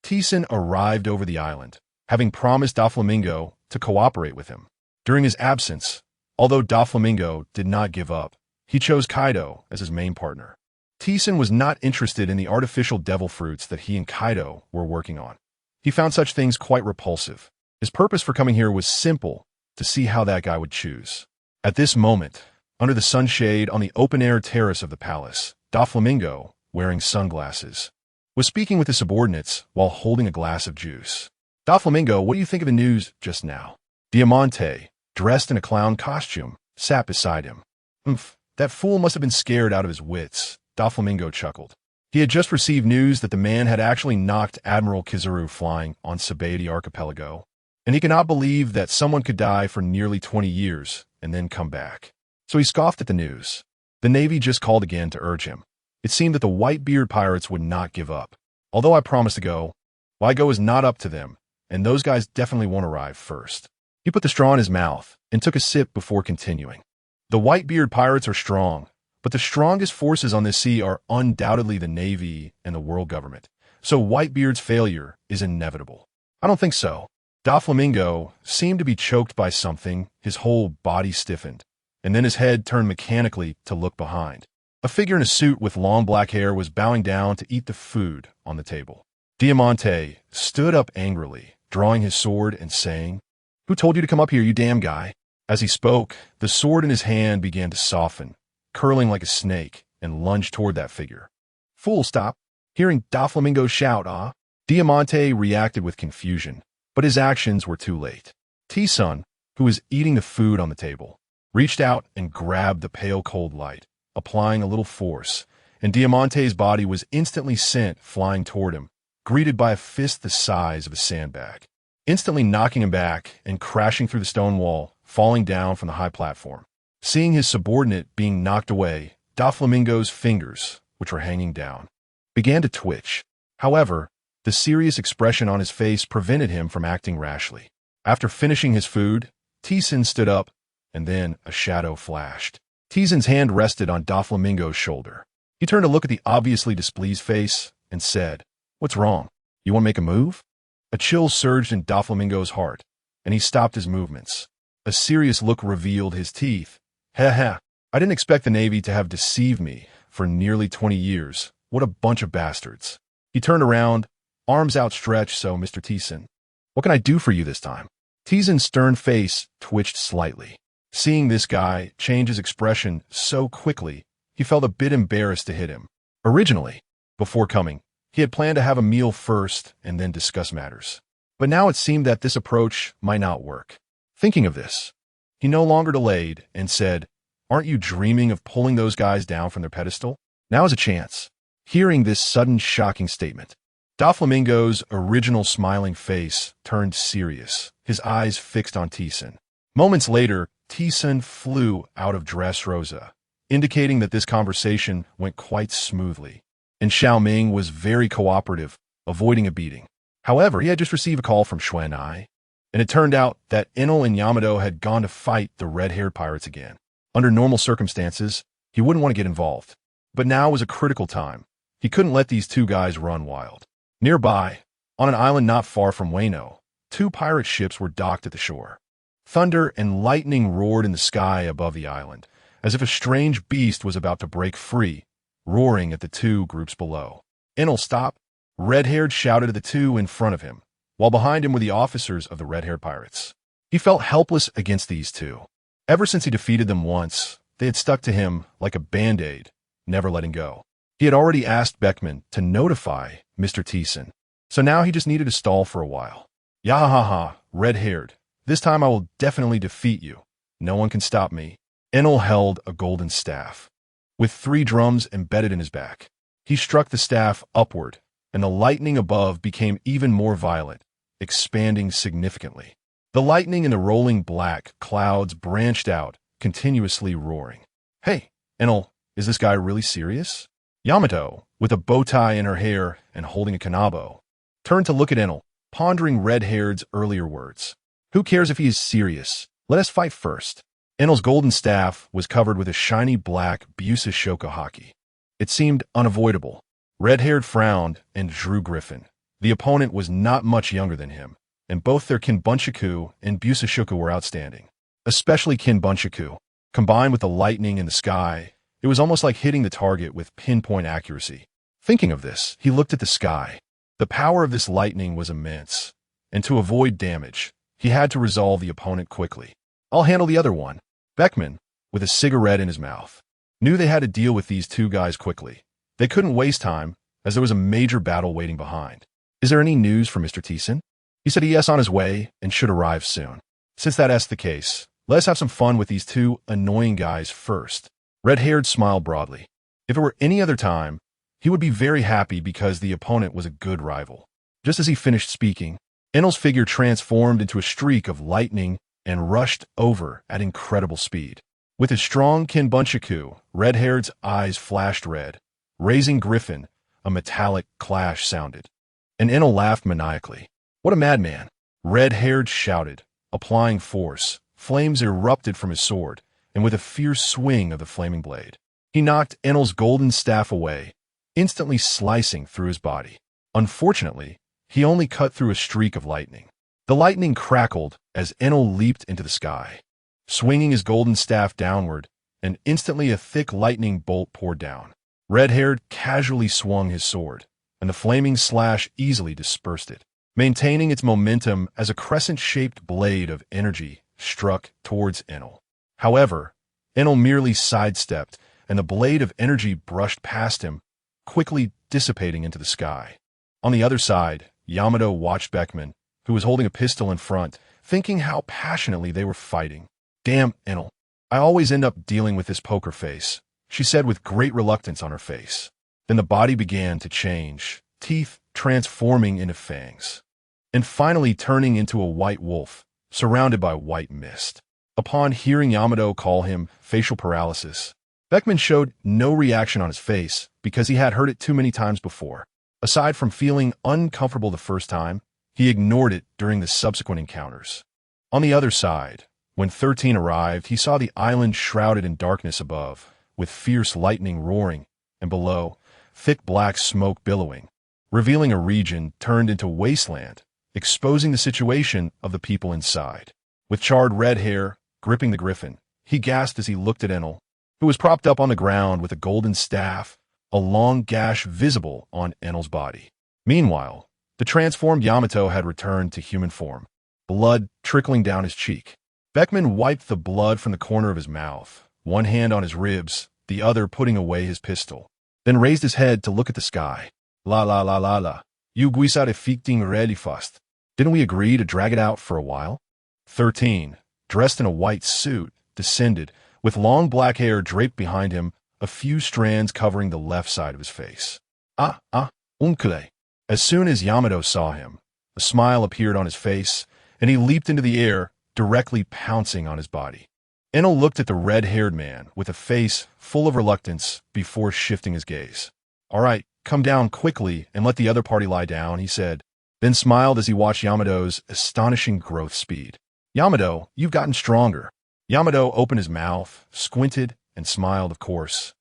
Thiesen arrived over the island, having promised Doflamingo to cooperate with him. During his absence, although Doflamingo did not give up, he chose Kaido as his main partner. Thiesen was not interested in the artificial devil fruits that he and Kaido were working on. He found such things quite repulsive. His purpose for coming here was simple, to see how that guy would choose. At this moment, under the sunshade on the open-air terrace of the palace, Doflamingo, wearing sunglasses, was speaking with his subordinates while holding a glass of juice. Doflamingo, what do you think of the news just now? Diamante, dressed in a clown costume, sat beside him. That fool must have been scared out of his wits, Doflamingo chuckled. He had just received news that the man had actually knocked Admiral Kizaru flying on Sabaody Archipelago, and he could not believe that someone could die for nearly 20 years and then come back. So he scoffed at the news. The Navy just called again to urge him. It seemed that the Whitebeard pirates would not give up. Although I promised to go, why go is not up to them, and those guys definitely won't arrive first. He put the straw in his mouth and took a sip before continuing. The Whitebeard pirates are strong, but the strongest forces on this sea are undoubtedly the Navy and the world government. So Whitebeard's failure is inevitable. I don't think so. Doflamingo seemed to be choked by something, his whole body stiffened, and then his head turned mechanically to look behind. A figure in a suit with long black hair was bowing down to eat the food on the table. Diamante stood up angrily, drawing his sword and saying, "Who told you to come up here, you damn guy?" As he spoke, the sword in his hand began to soften, curling like a snake, and lunged toward that figure. "Fool, stop!" Hearing Doflamingo shout, Diamante reacted with confusion, but his actions were too late. Thiesen, who was eating the food on the table, reached out and grabbed the pale cold light, applying a little force, and Diamante's body was instantly sent flying toward him, greeted by a fist the size of a sandbag, instantly knocking him back and crashing through the stone wall, falling down from the high platform. Seeing his subordinate being knocked away, Doflamingo's fingers, which were hanging down, began to twitch. However, the serious expression on his face prevented him from acting rashly. After finishing his food, Thiesen stood up, and then a shadow flashed. Thiesen's hand rested on Doflamingo's shoulder. He turned to look at the obviously displeased face and said, "What's wrong? You want to make a move?" A chill surged in Doflamingo's heart, and he stopped his movements. A serious look revealed his teeth. "Heh, I didn't expect the Navy to have deceived me for nearly 20 years. What a bunch of bastards." He turned around, arms outstretched. "So, Mr. Thiesen, what can I do for you this time?" Thiesen's stern face twitched slightly. Seeing this guy change his expression so quickly, he felt a bit embarrassed to hit him. Originally, before coming, he had planned to have a meal first and then discuss matters. But now it seemed that this approach might not work. Thinking of this, he no longer delayed and said, "Aren't you dreaming of pulling those guys down from their pedestal? Now is a chance." Hearing this sudden shocking statement, Doflamingo's original smiling face turned serious, his eyes fixed on Thiesen. Moments later, Thiesen flew out of Dressrosa, indicating that this conversation went quite smoothly, and Xiaoming was very cooperative, avoiding a beating. However, he had just received a call from Xuanai, and it turned out that Enel and Yamato had gone to fight the red-haired pirates again. Under normal circumstances, he wouldn't want to get involved, but now was a critical time. He couldn't let these two guys run wild. Nearby, on an island not far from Wano, two pirate ships were docked at the shore. Thunder and lightning roared in the sky above the island, as if a strange beast was about to break free, roaring at the two groups below. "Enel, stop!" Red-haired shouted at the two in front of him, while behind him were the officers of the red-haired pirates. He felt helpless against these two. Ever since he defeated them once, they had stuck to him like a band-aid, never letting go. He had already asked Beckman to notify Mr. Thiesen, so now he just needed to stall for a while. "Yahaha, red-haired. This time I will definitely defeat you. No one can stop me." Enel held a golden staff, with 3 drums embedded in his back. He struck the staff upward, and the lightning above became even more violent, expanding significantly. The lightning and the rolling black clouds branched out, continuously roaring. "Hey, Enel, is this guy really serious?" Yamato, with a bow tie in her hair and holding a kanabo, turned to look at Enel, pondering red-haired's earlier words. "Who cares if he is serious? Let us fight first." Enel's golden staff was covered with a shiny black Busa Shokohaki. It seemed unavoidable. Red-haired frowned and drew Griffin. The opponent was not much younger than him, and both their Kinbunshaku and Busashoku were outstanding. Especially Kinbunshaku. Combined with the lightning in the sky, it was almost like hitting the target with pinpoint accuracy. Thinking of this, he looked at the sky. The power of this lightning was immense, and to avoid damage, he had to resolve the opponent quickly. "I'll handle the other one." Beckman, with a cigarette in his mouth, knew they had to deal with these two guys quickly. They couldn't waste time, as there was a major battle waiting behind. "Is there any news from Mr. Thiesen?" He said yes, on his way and should arrive soon. "Since that's the case, let's have some fun with these two annoying guys first." Red-haired smiled broadly. If it were any other time, he would be very happy because the opponent was a good rival. Just as he finished speaking, Enel's figure transformed into a streak of lightning and rushed over at incredible speed. With his strong Kinbunshaku, red-haired's eyes flashed red. Raising Griffin, a metallic clash sounded, and Enel laughed maniacally. "What a madman!" Red-haired shouted, applying force. Flames erupted from his sword, and with a fierce swing of the flaming blade, he knocked Enel's golden staff away, instantly slicing through his body. Unfortunately, he only cut through a streak of lightning. The lightning crackled as Enel leaped into the sky, swinging his golden staff downward, and instantly a thick lightning bolt poured down. Red-haired casually swung his sword, and the flaming slash easily dispersed it, maintaining its momentum as a crescent-shaped blade of energy struck towards Enel. However, Enel merely sidestepped, and the blade of energy brushed past him, quickly dissipating into the sky. On the other side, Yamato watched Beckman, who was holding a pistol in front, thinking how passionately they were fighting. "Damn, Enel, I always end up dealing with this poker face," she said with great reluctance on her face. Then the body began to change, teeth transforming into fangs, and finally turning into a white wolf, surrounded by white mist. Upon hearing Yamato call him facial paralysis, Beckman showed no reaction on his face because he had heard it too many times before. Aside from feeling uncomfortable the first time, he ignored it during the subsequent encounters. On the other side, when 13 arrived, he saw the island shrouded in darkness above, with fierce lightning roaring, and below, thick black smoke billowing, revealing a region turned into wasteland, exposing the situation of the people inside. With charred red hair gripping the griffin, he gasped as he looked at Enel, who was propped up on the ground with a golden staff, a long gash visible on Enel's body. Meanwhile, the transformed Yamato had returned to human form, blood trickling down his cheek. Beckman wiped the blood from the corner of his mouth, one hand on his ribs, the other putting away his pistol, then raised his head to look at the sky. La la la la la. You guisa de ficting ready fast. Didn't we agree to drag it out for a while? 13, dressed in a white suit, descended, with long black hair draped behind him, a few strands covering the left side of his face. Uncle. As soon as Yamato saw him, a smile appeared on his face, and he leaped into the air, directly pouncing on his body. Enel looked at the red-haired man with a face full of reluctance before shifting his gaze. All right, come down quickly and let the other party lie down, he said, then smiled as he watched Yamato's astonishing growth speed. Yamato, you've gotten stronger. Yamato opened his mouth, squinted, and smiled, of course.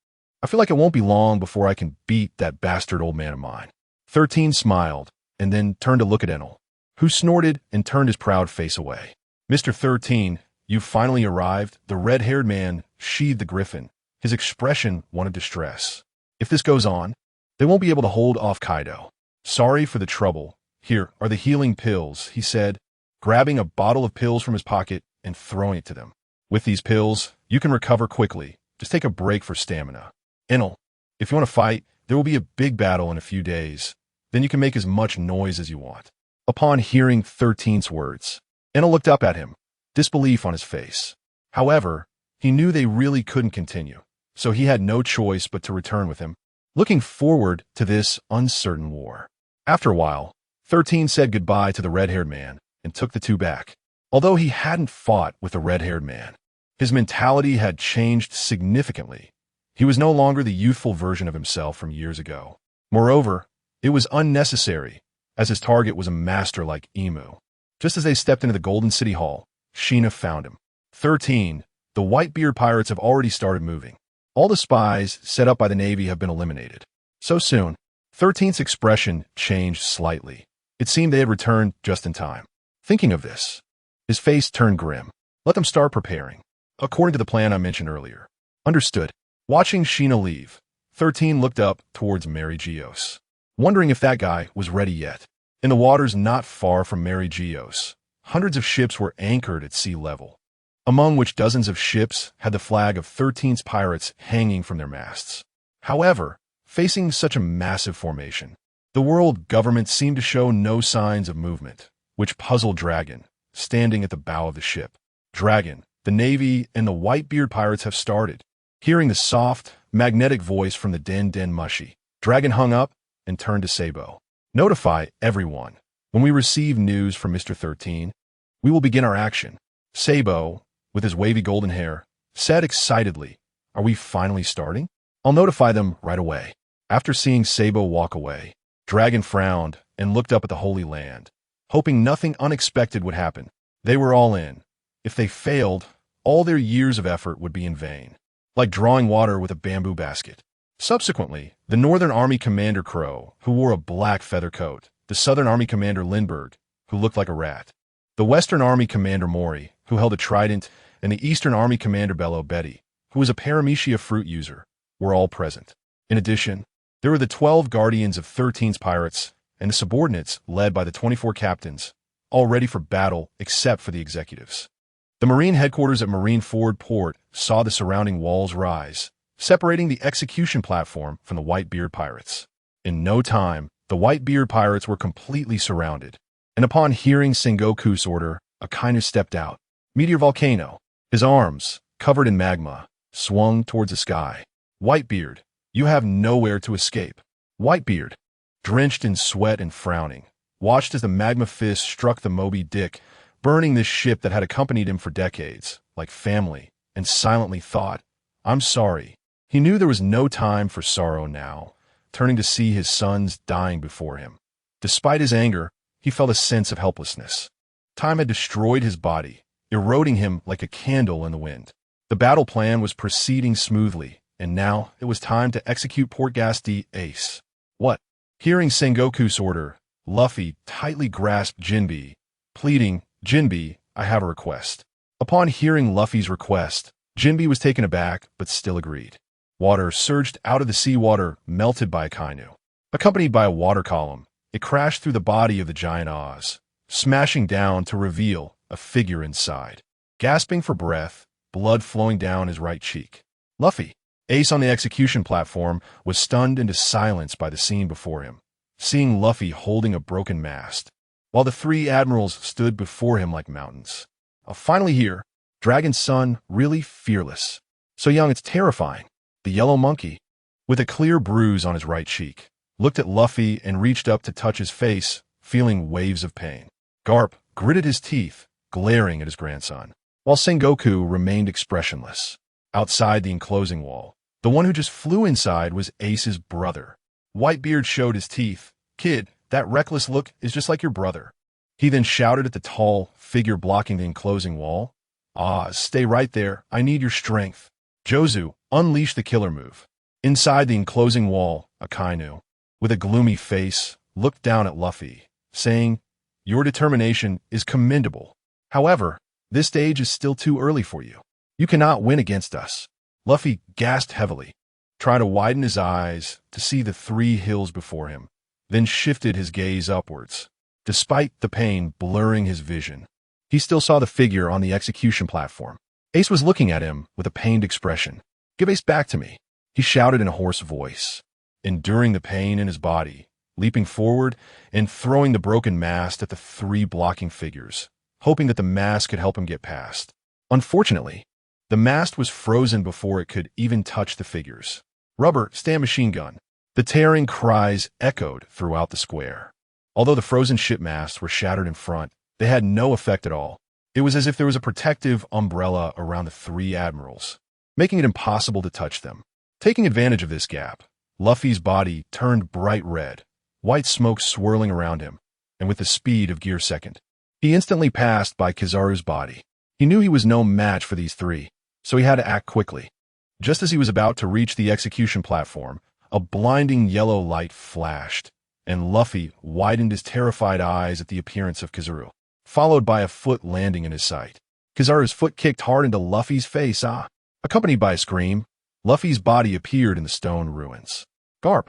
I feel like it won't be long before I can beat that bastard old man of mine. 13 smiled, and then turned to look at Enel, who snorted and turned his proud face away. Mr. 13, you've finally arrived. The red-haired man sheathed the griffin, his expression one of distress. If this goes on, they won't be able to hold off Kaido. Sorry for the trouble. Here are the healing pills, he said, grabbing a bottle of pills from his pocket and throwing it to them. With these pills, you can recover quickly. Just take a break for stamina. Enel, if you want to fight, there will be a big battle in a few days. Then you can make as much noise as you want. Upon hearing 13's words, Enel looked up at him, disbelief on his face. However, he knew they really couldn't continue, so he had no choice but to return with him, looking forward to this uncertain war. After a while, 13 said goodbye to the red-haired man and took the two back. Although he hadn't fought with the red-haired man, his mentality had changed significantly. He was no longer the youthful version of himself from years ago. Moreover, it was unnecessary, as his target was a master like Emu. Just as they stepped into the Golden City Hall, Sheena found him. 13, the Whitebeard pirates have already started moving. All the spies set up by the Navy have been eliminated. So soon, 13's expression changed slightly. It seemed they had returned just in time. Thinking of this, his face turned grim. Let them start preparing, according to the plan I mentioned earlier. Understood. Watching Sheena leave, 13 looked up towards Mary Geos, wondering if that guy was ready yet. In the waters not far from Mary Geos, hundreds of ships were anchored at sea level, among which dozens of ships had the flag of 13's pirates hanging from their masts. However, facing such a massive formation, the world government seemed to show no signs of movement, which puzzled Dragon, standing at the bow of the ship. Dragon, the Navy, and the Whitebeard pirates have started. Hearing the soft, magnetic voice from the Den Mushi, Dragon hung up and turned to Sabo. Notify everyone. When we receive news from Mr. 13, we will begin our action. Sabo, with his wavy golden hair, said excitedly, Are we finally starting? I'll notify them right away. After seeing Sabo walk away, Dragon frowned and looked up at the Holy Land, hoping nothing unexpected would happen. They were all in. If they failed, all their years of effort would be in vain, like drawing water with a bamboo basket. Subsequently, the Northern Army Commander Crow, who wore a black feather coat, the Southern Army Commander Lindbergh, who looked like a rat, the Western Army Commander Mori, who held a trident, and the Eastern Army Commander Bello Betty, who was a paramecia fruit user, were all present. In addition, there were the 12 guardians of 13's pirates and the subordinates led by the 24 captains, all ready for battle except for the executives. The Marine headquarters at Marine Ford Port saw the surrounding walls rise, separating the execution platform from the Whitebeard pirates. In no time, the Whitebeard pirates were completely surrounded, and upon hearing Sengoku's order, Akainu stepped out. Meteor Volcano, his arms, covered in magma, swung towards the sky. Whitebeard, you have nowhere to escape. Whitebeard, drenched in sweat and frowning, watched as the magma fist struck the Moby Dick, burning this ship that had accompanied him for decades, like family, and silently thought, "I'm sorry." He knew there was no time for sorrow now, turning to see his sons dying before him. Despite his anger, he felt a sense of helplessness. Time had destroyed his body, eroding him like a candle in the wind. The battle plan was proceeding smoothly, and now it was time to execute Portgasti Ace. What? Hearing Sengoku's order, Luffy tightly grasped Jinbe, pleading, "Jinbe, I have a request." Upon hearing Luffy's request, Jinbe was taken aback but still agreed. Water surged out of the seawater, melted by Akainu. Accompanied by a water column, it crashed through the body of the giant Oz, smashing down to reveal a figure inside. Gasping for breath, blood flowing down his right cheek. Luffy, Ace on the execution platform, was stunned into silence by the scene before him, seeing Luffy holding a broken mast, while the three admirals stood before him like mountains. Finally here, Dragon's son, really fearless. So young it's terrifying. The yellow monkey, with a clear bruise on his right cheek, looked at Luffy and reached up to touch his face, feeling waves of pain. Garp gritted his teeth, glaring at his grandson, while Sengoku remained expressionless. Outside the enclosing wall, the one who just flew inside was Ace's brother. Whitebeard showed his teeth. "Kid, that reckless look is just like your brother." He then shouted at the tall figure blocking the enclosing wall, "Oz, stay right there. I need your strength." Jozu unleashed the killer move. Inside the enclosing wall, Akainu, with a gloomy face, looked down at Luffy, saying, "Your determination is commendable. However, this stage is still too early for you. You cannot win against us." Luffy gasped heavily, trying to widen his eyes to see the three hills before him, then shifted his gaze upwards. Despite the pain blurring his vision, he still saw the figure on the execution platform. Ace was looking at him with a pained expression. "Give Ace back to me," he shouted in a hoarse voice, enduring the pain in his body, leaping forward and throwing the broken mast at the three blocking figures, hoping that the mast could help him get past. Unfortunately, the mast was frozen before it could even touch the figures. "Rubber, stand machine gun." The tearing cries echoed throughout the square. Although the frozen ship masts were shattered in front, they had no effect at all. It was as if there was a protective umbrella around the three admirals, making it impossible to touch them. Taking advantage of this gap, Luffy's body turned bright red, white smoke swirling around him, and with the speed of Gear Second, he instantly passed by Kizaru's body. He knew he was no match for these three, so he had to act quickly. Just as he was about to reach the execution platform, a blinding yellow light flashed, and Luffy widened his terrified eyes at the appearance of Kizaru, followed by a foot landing in his sight. Kizaru's foot kicked hard into Luffy's face, accompanied by a scream. Luffy's body appeared in the stone ruins. Garp,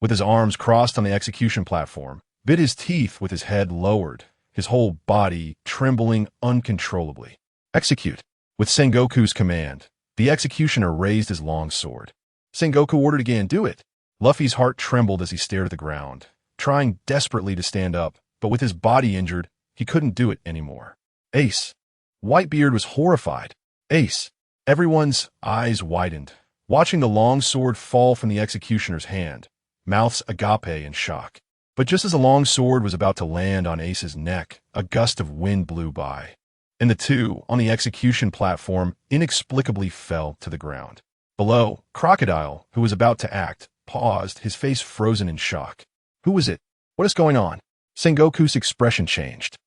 with his arms crossed on the execution platform, bit his teeth with his head lowered, his whole body trembling uncontrollably. "Execute." With Sengoku's command, the executioner raised his long sword. Sengoku ordered again, "Do it." Luffy's heart trembled as he stared at the ground, trying desperately to stand up, but with his body injured, he couldn't do it anymore. "Ace." Whitebeard was horrified. "Ace." Everyone's eyes widened, watching the long sword fall from the executioner's hand, mouths agape in shock. But just as the long sword was about to land on Ace's neck, a gust of wind blew by, and the two on the execution platform inexplicably fell to the ground. Below, Crocodile, who was about to act, paused, his face frozen in shock. "Who was it? What is going on?" Sengoku's expression changed.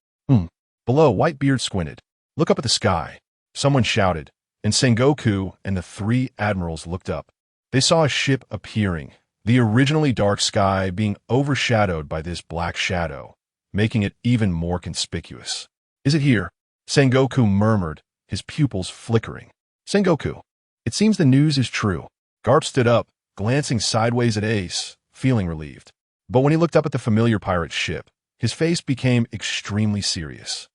Below, Whitebeard squinted. "Look up at the sky," someone shouted, and Sengoku and the three admirals looked up. They saw a ship appearing, the originally dark sky being overshadowed by this black shadow, making it even more conspicuous. "Is it here?" Sengoku murmured, his pupils flickering. "Sengoku, it seems the news is true." Garp stood up, glancing sideways at Ace, feeling relieved. But when he looked up at the familiar pirate ship, his face became extremely serious.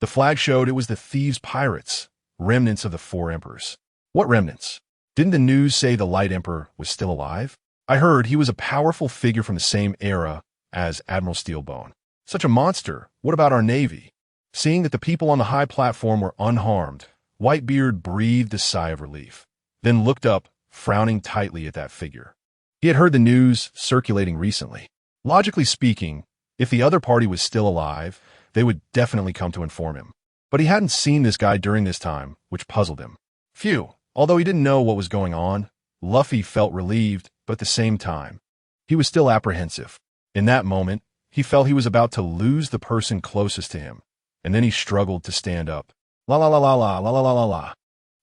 The flag showed it was the thieves' pirates, remnants of the four emperors. "What remnants? Didn't the news say the Light Emperor was still alive?" "I heard he was a powerful figure from the same era as Admiral Steelbone." "Such a monster. What about our navy?" Seeing that the people on the high platform were unharmed, Whitebeard breathed a sigh of relief, then looked up, frowning tightly at that figure. He had heard the news circulating recently. Logically speaking, if the other party was still alive, they would definitely come to inform him. But he hadn't seen this guy during this time, which puzzled him. Phew, although he didn't know what was going on, Luffy felt relieved, but at the same time, he was still apprehensive. In that moment, he felt he was about to lose the person closest to him, and then he struggled to stand up. La la la la la la la la la la.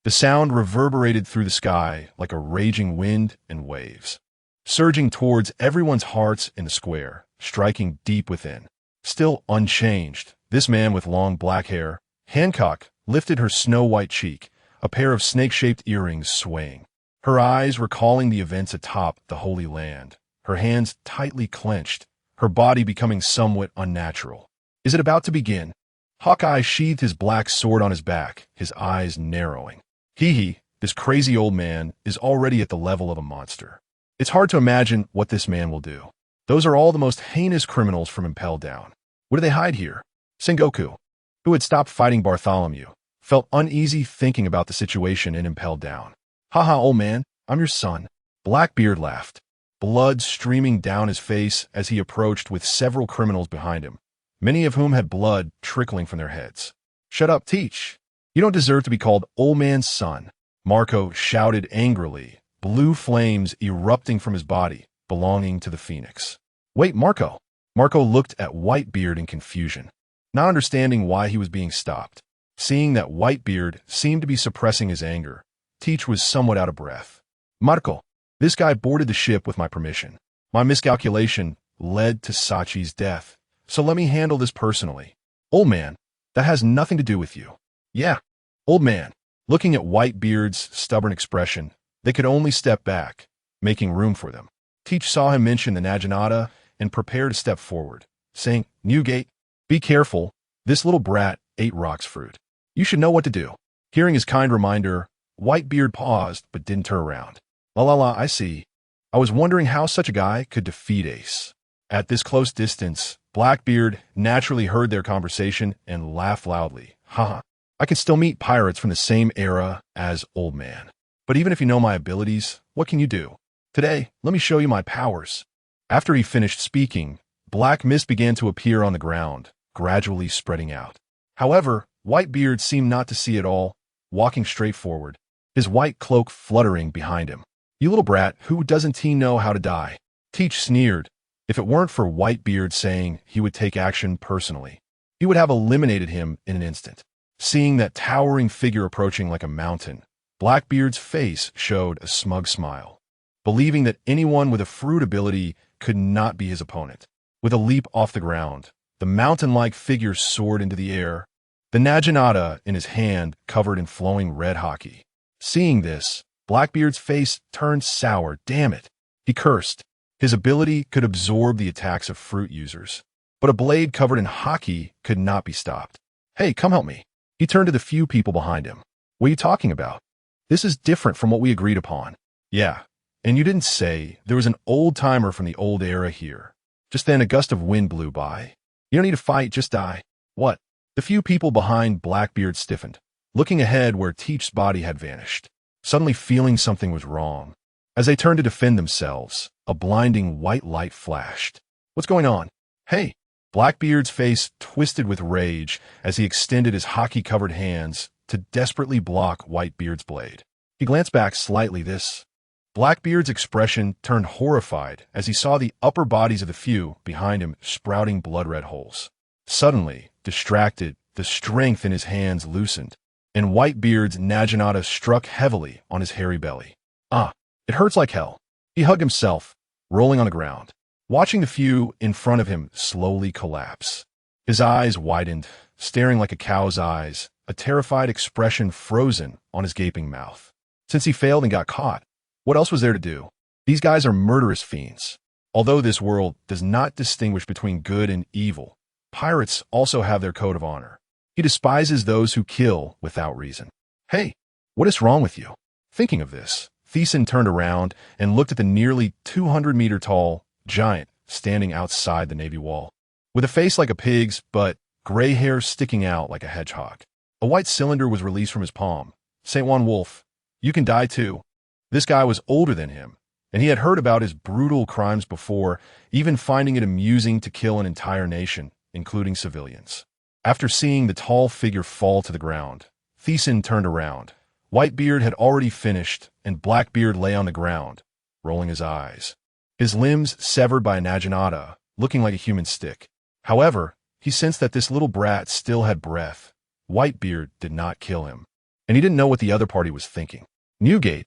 The sound reverberated through the sky like a raging wind and waves, surging towards everyone's hearts in the square, striking deep within. Still unchanged, this man with long black hair, Hancock, lifted her snow-white cheek, a pair of snake-shaped earrings swaying. Her eyes recalling the events atop the Holy Land, her hands tightly clenched, her body becoming somewhat unnatural. Is it about to begin? Hawkeye sheathed his black sword on his back, his eyes narrowing. Hee, this crazy old man is already at the level of a monster. It's hard to imagine what this man will do. Those are all the most heinous criminals from Impel Down. What do they hide here? Sengoku, who had stopped fighting Bartholomew, felt uneasy thinking about the situation in Impel Down. Haha, old man, I'm your son. Blackbeard laughed, blood streaming down his face as he approached with several criminals behind him, many of whom had blood trickling from their heads. Shut up, Teach. You don't deserve to be called old man's son, Marco shouted angrily, blue flames erupting from his body, belonging to the Phoenix. Wait, Marco. Marco looked at Whitebeard in confusion, not understanding why he was being stopped. Seeing that Whitebeard seemed to be suppressing his anger, Teach was somewhat out of breath. Marco, this guy boarded the ship with my permission. My miscalculation led to Sachi's death, so let me handle this personally. Old man, that has nothing to do with you. Yeah, old man. Looking at Whitebeard's stubborn expression, they could only step back, making room for them. Teach saw him mention the Naginata and prepare to step forward, saying, Newgate, be careful, this little brat ate Rock's fruit. You should know what to do. Hearing his kind reminder, Whitebeard paused but didn't turn around. La la la, I see. I was wondering how such a guy could defeat Ace. At this close distance, Blackbeard naturally heard their conversation and laughed loudly. Haha, I can still meet pirates from the same era as Old Man. But even if you know my abilities, what can you do? Today, let me show you my powers. After he finished speaking, black mist began to appear on the ground, gradually spreading out. However, Whitebeard seemed not to see it all, walking straight forward, his white cloak fluttering behind him. You little brat, who doesn't he know how to die? Teach sneered. If it weren't for Whitebeard saying he would take action personally, he would have eliminated him in an instant. Seeing that towering figure approaching like a mountain, Blackbeard's face showed a smug smile, believing that anyone with a fruit ability could not be his opponent. With a leap off the ground, the mountain-like figure soared into the air, the Naginata in his hand covered in flowing red hockey. Seeing this, Blackbeard's face turned sour. Damn it, he cursed. His ability could absorb the attacks of fruit users, but a blade covered in hockey could not be stopped. Hey, come help me. He turned to the few people behind him. What are you talking about? This is different from what we agreed upon. Yeah, and you didn't say there was an old-timer from the old era here. Just then a gust of wind blew by. You don't need to fight, just die. What? The few people behind Blackbeard stiffened, looking ahead where Teach's body had vanished, suddenly feeling something was wrong. As they turned to defend themselves, a blinding white light flashed. What's going on? Hey! Blackbeard's face twisted with rage as he extended his hockey-covered hands to desperately block Whitebeard's blade. He glanced back slightly. Blackbeard's expression turned horrified as he saw the upper bodies of the few behind him sprouting blood-red holes. Suddenly, distracted, the strength in his hands loosened, and Whitebeard's Naginata struck heavily on his hairy belly. Ah, it hurts like hell. He hugged himself, rolling on the ground, watching the few in front of him slowly collapse. His eyes widened, staring like a cow's eyes, a terrified expression frozen on his gaping mouth. Since he failed and got caught, what else was there to do? These guys are murderous fiends. Although this world does not distinguish between good and evil, pirates also have their code of honor. He despises those who kill without reason. Hey, what is wrong with you? Thinking of this, Thiesen turned around and looked at the nearly 200-meter-tall giant standing outside the Navy wall, with a face like a pig's but gray hair sticking out like a hedgehog. A white cylinder was released from his palm. St. Juan Wolf, you can die too. This guy was older than him, and he had heard about his brutal crimes before, even finding it amusing to kill an entire nation, including civilians. After seeing the tall figure fall to the ground, Thiesen turned around. Whitebeard had already finished, and Blackbeard lay on the ground, rolling his eyes. His limbs severed by a naginata, looking like a human stick. However, he sensed that this little brat still had breath. Whitebeard did not kill him, and he didn't know what the other party was thinking. Newgate,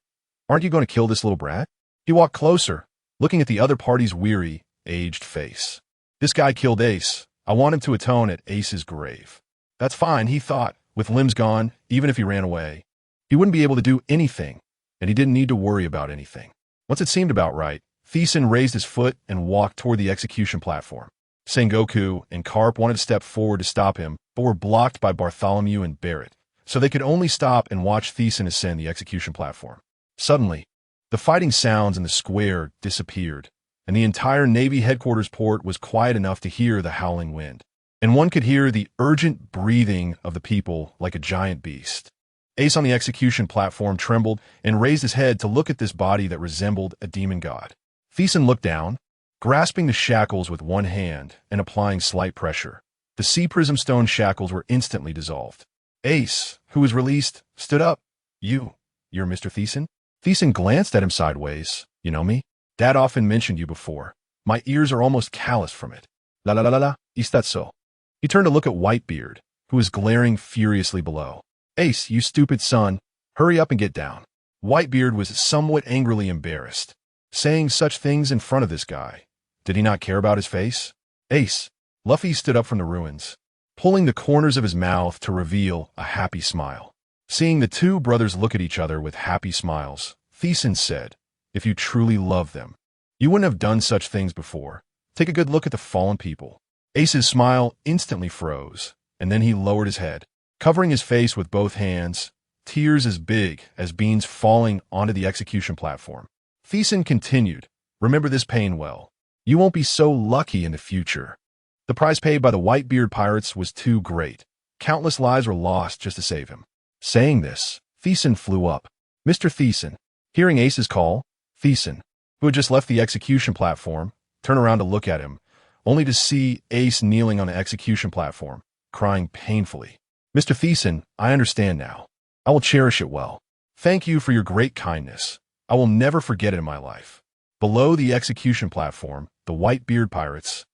aren't you going to kill this little brat? He walked closer, looking at the other party's weary, aged face. This guy killed Ace. I want him to atone at Ace's grave. That's fine, he thought. With limbs gone, even if he ran away, he wouldn't be able to do anything, and he didn't need to worry about anything. Once it seemed about right, Thiesen raised his foot and walked toward the execution platform. Sengoku and Carp wanted to step forward to stop him, but were blocked by Bartholomew and Barrett, so they could only stop and watch Thiesen ascend the execution platform. Suddenly, the fighting sounds in the square disappeared, and the entire Navy headquarters port was quiet enough to hear the howling wind. And one could hear the urgent breathing of the people like a giant beast. Ace on the execution platform trembled and raised his head to look at this body that resembled a demon god. Thiesen looked down, grasping the shackles with one hand and applying slight pressure. The sea prism stone shackles were instantly dissolved. Ace, who was released, stood up. You're Mr. Thiesen? Thiesen glanced at him sideways. You know me? Dad often mentioned you before. My ears are almost calloused from it. La la la la la, is that so? He turned to look at Whitebeard, who was glaring furiously below. Ace, you stupid son, hurry up and get down. Whitebeard was somewhat angrily embarrassed. Saying such things in front of this guy. Did he not care about his face? Ace. Luffy stood up from the ruins, pulling the corners of his mouth to reveal a happy smile. Seeing the two brothers look at each other with happy smiles, Thiesen said, if you truly love them, you wouldn't have done such things before. Take a good look at the fallen people. Ace's smile instantly froze, and then he lowered his head, covering his face with both hands, tears as big as beans falling onto the execution platform. Thiesen continued, remember this pain well. You won't be so lucky in the future. The price paid by the Whitebeard pirates was too great. Countless lives were lost just to save him. Saying this, Thiesen flew up. Mr. Thiesen. Hearing Ace's call, Thiesen, who had just left the execution platform, turned around to look at him, only to see Ace kneeling on the execution platform, crying painfully. Mr. Thiesen, I understand now. I will cherish it well. Thank you for your great kindness. I will never forget it in my life. Below the execution platform, the Whitebeard pirates,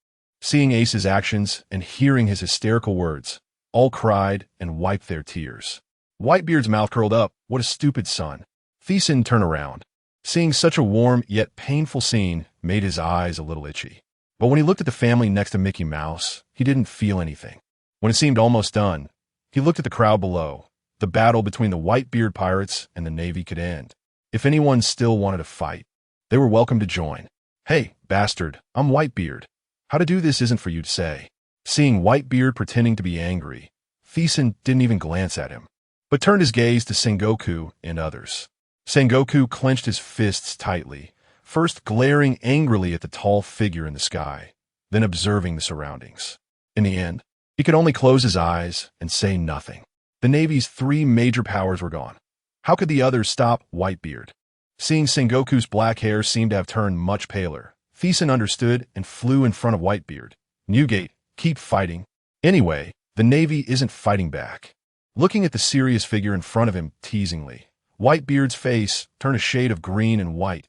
seeing Ace's actions and hearing his hysterical words, all cried and wiped their tears. Whitebeard's mouth curled up. What a stupid son. Thiesen turned around. Seeing such a warm yet painful scene made his eyes a little itchy. But when he looked at the family next to Mickey Mouse, he didn't feel anything. When it seemed almost done, he looked at the crowd below. The battle between the Whitebeard pirates and the Navy could end. If anyone still wanted to fight, they were welcome to join. Hey, bastard, I'm Whitebeard. How to do this isn't for you to say. Seeing Whitebeard pretending to be angry, Thiesen didn't even glance at him, but turned his gaze to Sengoku and others. Sengoku clenched his fists tightly, first glaring angrily at the tall figure in the sky, then observing the surroundings. In the end, he could only close his eyes and say nothing. The Navy's three major powers were gone. How could the others stop Whitebeard? Seeing Sengoku's black hair seemed to have turned much paler, Thiesen understood and flew in front of Whitebeard. Newgate, keep fighting. Anyway, the Navy isn't fighting back. Looking at the serious figure in front of him teasingly, Whitebeard's face turned a shade of green and white.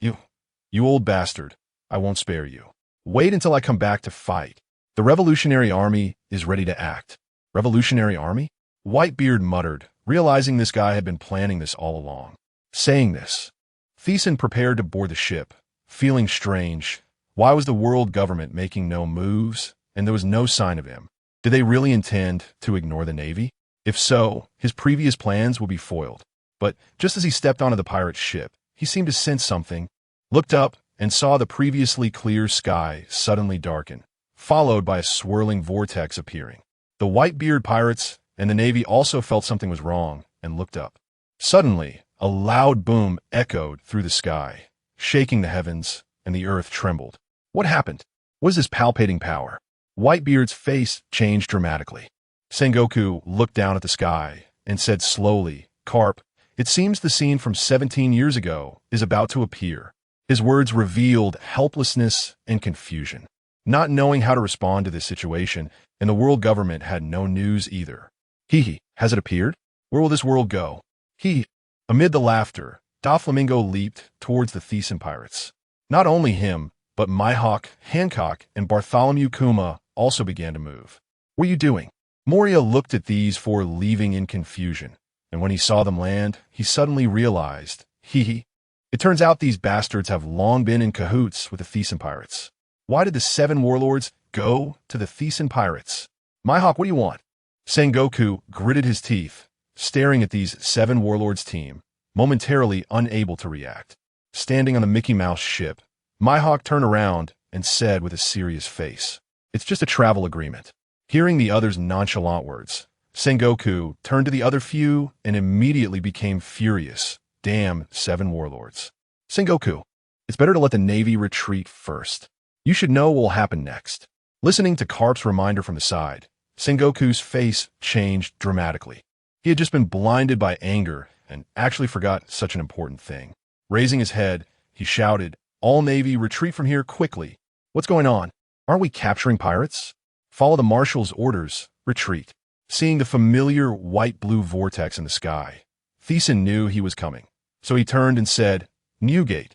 You old bastard, I won't spare you. Wait until I come back to fight. The Revolutionary Army is ready to act. Revolutionary Army? Whitebeard muttered, realizing this guy had been planning this all along. Saying this, Thiesen prepared to board the ship, feeling strange. Why was the world government making no moves, and there was no sign of him? Did they really intend to ignore the Navy? If so, his previous plans would be foiled. But just as he stepped onto the pirate's ship, he seemed to sense something, looked up, and saw the previously clear sky suddenly darken, followed by a swirling vortex appearing. The Whitebeard pirates and the Navy also felt something was wrong and looked up. Suddenly, a loud boom echoed through the sky, shaking the heavens, and the earth trembled. What happened? What is this palpating power? Whitebeard's face changed dramatically. Sengoku looked down at the sky and said slowly, Carp, it seems the scene from 17 years ago is about to appear. His words revealed helplessness and confusion. not knowing how to respond to this situation, and the world government had no news either. Hee, has it appeared? Where will this world go? Hee. Amid the laughter, Doflamingo leaped towards the Thiesen pirates. Not only him, but Mihawk, Hancock, and Bartholomew Kuma also began to move. What are you doing? Moria looked at these four leaving in confusion, and when he saw them land, he suddenly realized, hee. It turns out these bastards have long been in cahoots with the Thiesen pirates. Why did the 7 warlords go to the Thiesen pirates? Mihawk, what do you want? Sengoku gritted his teeth, staring at these 7 warlords' team, momentarily unable to react. Standing on the Mickey Mouse ship, Mihawk turned around and said with a serious face, "It's just a travel agreement." Hearing the other's nonchalant words, Sengoku turned to the other few and immediately became furious. Damn 7 warlords. Sengoku, it's better to let the Navy retreat first. You should know what will happen next. Listening to Carp's reminder from the side, Sengoku's face changed dramatically. He had just been blinded by anger and actually forgot such an important thing. Raising his head, he shouted, "All Navy, retreat from here quickly." What's going on? Aren't we capturing pirates? Follow the Marshal's orders, retreat. Seeing the familiar white-blue vortex in the sky, Thiesen knew he was coming. So he turned and said, "Newgate,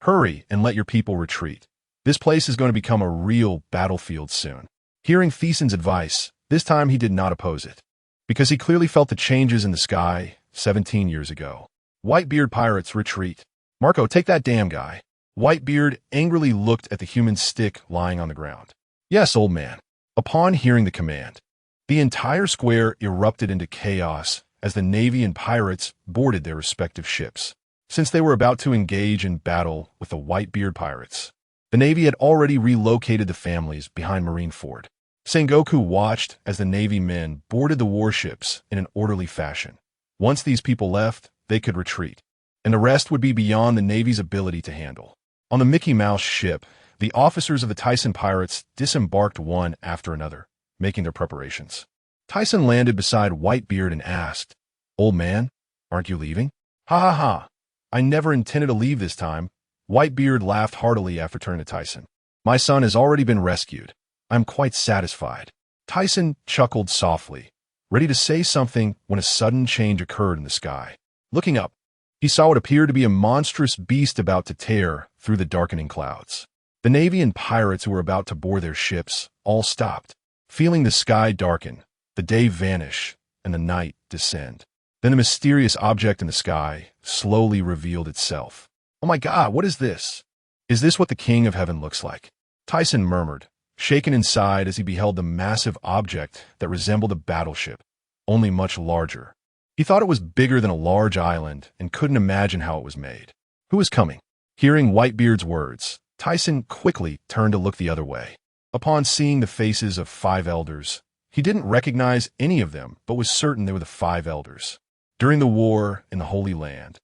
hurry and let your people retreat. This place is going to become a real battlefield soon." Hearing Thiesen's advice, this time he did not oppose it, because he clearly felt the changes in the sky 17 years ago. Whitebeard pirates, retreat. Marco, take that damn guy. Whitebeard angrily looked at the human stick lying on the ground. Yes, old man. Upon hearing the command, the entire square erupted into chaos as the Navy and pirates boarded their respective ships. Since they were about to engage in battle with the Whitebeard pirates, the Navy had already relocated the families behind Marineford. Sengoku watched as the Navy men boarded the warships in an orderly fashion. Once these people left, they could retreat, and the rest would be beyond the Navy's ability to handle. On the Mickey Mouse ship, the officers of the Thiesen pirates disembarked one after another, making their preparations. Thiesen landed beside Whitebeard and asked, "Old man, aren't you leaving?" "Ha ha ha. I never intended to leave this time." Whitebeard laughed heartily after turning to Thiesen. "My son has already been rescued. I'm quite satisfied." Thiesen chuckled softly, ready to say something when a sudden change occurred in the sky. Looking up, he saw what appeared to be a monstrous beast about to tear through the darkening clouds. The Navy and pirates who were about to board their ships all stopped, feeling the sky darken, the day vanish, and the night descend. Then the mysterious object in the sky slowly revealed itself. "Oh my God, what is this? Is this what the King of Heaven looks like?" Thiesen murmured, shaken inside as he beheld the massive object that resembled a battleship, only much larger. He thought it was bigger than a large island and couldn't imagine how it was made. Who was coming? Hearing Whitebeard's words, Thiesen quickly turned to look the other way. Upon seeing the faces of 5 elders, he didn't recognize any of them, but was certain they were the 5 elders. During the war in the Holy Land,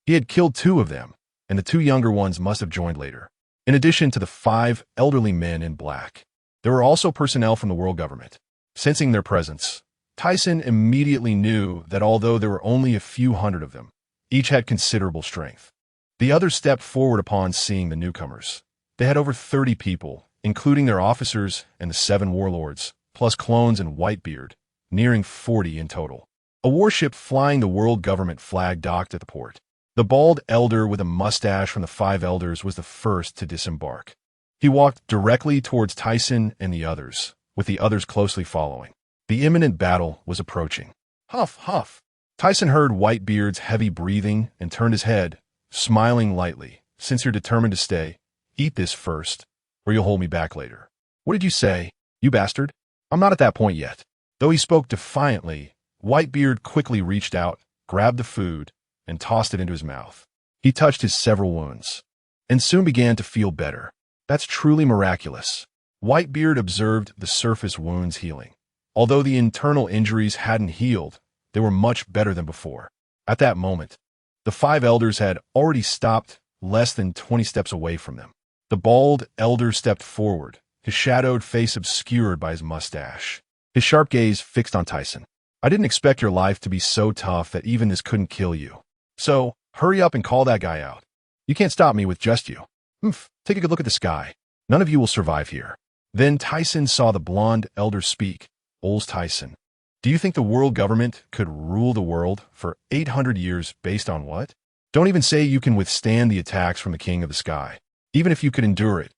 he had killed 2 of them, and the 2 younger ones must have joined later. In addition to the 5 elderly men in black, there were also personnel from the world government. Sensing their presence, Thiesen immediately knew that although there were only a few hundred of them, each had considerable strength. The others stepped forward upon seeing the newcomers. They had over 30 people, including their officers and the 7 warlords, plus clones and Whitebeard, nearing 40 in total. A warship flying the world government flag docked at the port. The bald elder with a mustache from the 5 elders was the first to disembark. He walked directly towards Thiesen and the others, with the others closely following. The imminent battle was approaching. Huff, huff. Thiesen heard Whitebeard's heavy breathing and turned his head, smiling lightly. "Since you're determined to stay, eat this first, or you'll hold me back later." "What did you say, you bastard?" "I'm not at that point yet." Though he spoke defiantly, Whitebeard quickly reached out, grabbed the food, and tossed it into his mouth. He touched his several wounds, and soon began to feel better. "That's truly miraculous." Whitebeard observed the surface wounds healing. Although the internal injuries hadn't healed, they were much better than before. At that moment, the 5 elders had already stopped less than 20 steps away from them. The bald elder stepped forward, his shadowed face obscured by his mustache, his sharp gaze fixed on Thiesen. "I didn't expect your life to be so tough that even this couldn't kill you. So, hurry up and call that guy out. You can't stop me with just you. Take a good look at the sky. None of you will survive here." Then Thiesen saw the blonde elder speak. Aurs Tisen. Do you think the world government could rule the world for 800 years based on what? Don't even say you can withstand the attacks from the king of the sky. Even if you could endure it.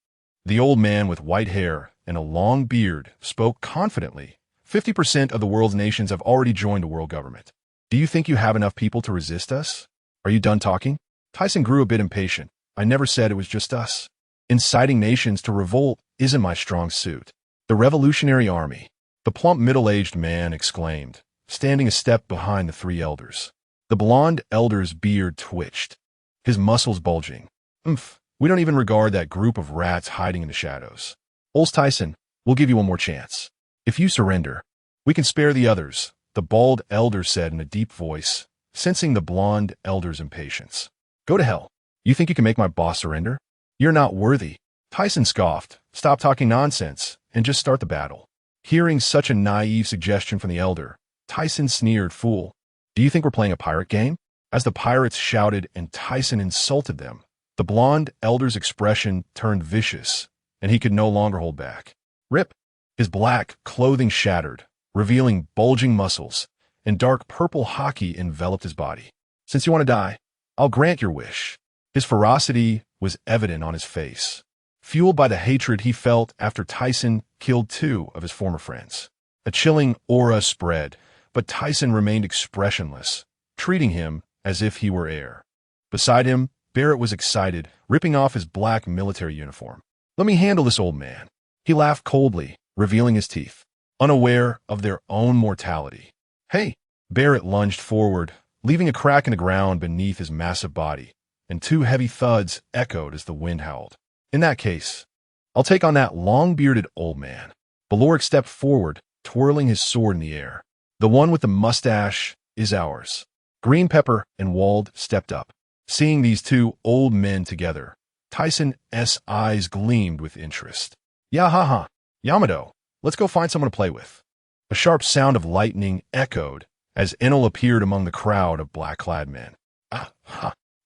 The old man with white hair and a long beard spoke confidently. 50% of the world's nations have already joined the world government. Do you think you have enough people to resist us? Are you done talking? Thiesen grew a bit impatient. I never said it was just us. Inciting nations to revolt isn't my strong suit. The Revolutionary Army, the plump middle-aged man exclaimed, standing a step behind the three elders. The blonde elder's beard twitched, his muscles bulging. We don't even regard that group of rats hiding in the shadows. Aurs Tisen, we'll give you one more chance. If you surrender, we can spare the others, the bald elder said in a deep voice, sensing the blonde elder's impatience. Go to hell. You think you can make my boss surrender? You're not worthy. Thiesen scoffed. Stop talking nonsense and just start the battle. Hearing such a naive suggestion from the elder, Thiesen sneered, fool. Do you think we're playing a pirate game? As the pirates shouted and Thiesen insulted them, the blonde elder's expression turned vicious, and he could no longer hold back. Rip! His black clothing shattered, revealing bulging muscles, and dark purple hockey enveloped his body. Since you want to die, I'll grant your wish. His ferocity was evident on his face, fueled by the hatred he felt after Thiesen killed two of his former friends. A chilling aura spread, but Thiesen remained expressionless, treating him as if he were air. Beside him, Barrett was excited, ripping off his black military uniform. Let me handle this old man. He laughed coldly, revealing his teeth, unaware of their own mortality. Hey! Barrett lunged forward, leaving a crack in the ground beneath his massive body, and two heavy thuds echoed as the wind howled. In that case, I'll take on that long-bearded old man. Beloric stepped forward, twirling his sword in the air. The one with the mustache is ours. Green Pepper and Wald stepped up. Seeing these two old men together, Thiesen's eyes gleamed with interest. Yahaha, Yamato, let's go find someone to play with. A sharp sound of lightning echoed as Enel appeared among the crowd of black-clad men.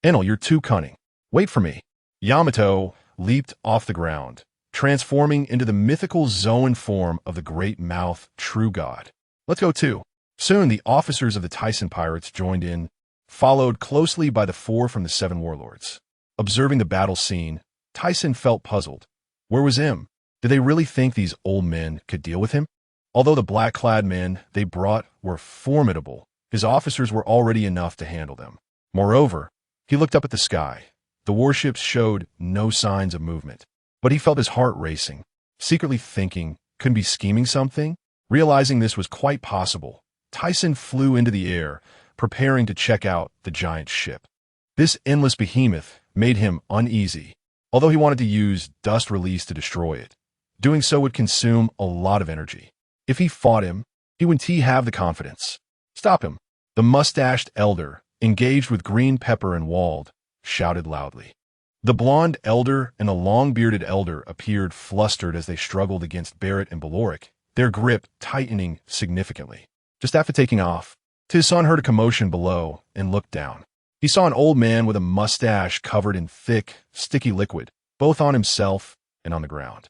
Enel, you're too cunning. Wait for me. Yamato leaped off the ground, transforming into the mythical Zoan form of the great mouth true god. Let's go too. Soon the officers of the Thiesen pirates joined in, followed closely by the four from the seven warlords. Observing the battle scene, Thiesen felt puzzled. Where was him? Did they really think these old men could deal with him? Although the black-clad men they brought were formidable, his officers were already enough to handle them. Moreover, he looked up at the sky. The warships showed no signs of movement, but he felt his heart racing, secretly thinking, couldn't be scheming something? Realizing this was quite possible, Thiesen flew into the air, preparing to check out the giant ship. This endless behemoth made him uneasy, although he wanted to use dust release to destroy it. Doing so would consume a lot of energy. If he fought him, he wouldn't have the confidence. Stop him. The mustached elder, engaged with Green Pepper and Wald, shouted loudly. The blonde elder and the long-bearded elder appeared flustered as they struggled against Barrett and Beloric, their grip tightening significantly. Just after taking off, Thiesen heard a commotion below and looked down. He saw an old man with a mustache covered in thick, sticky liquid, both on himself and on the ground.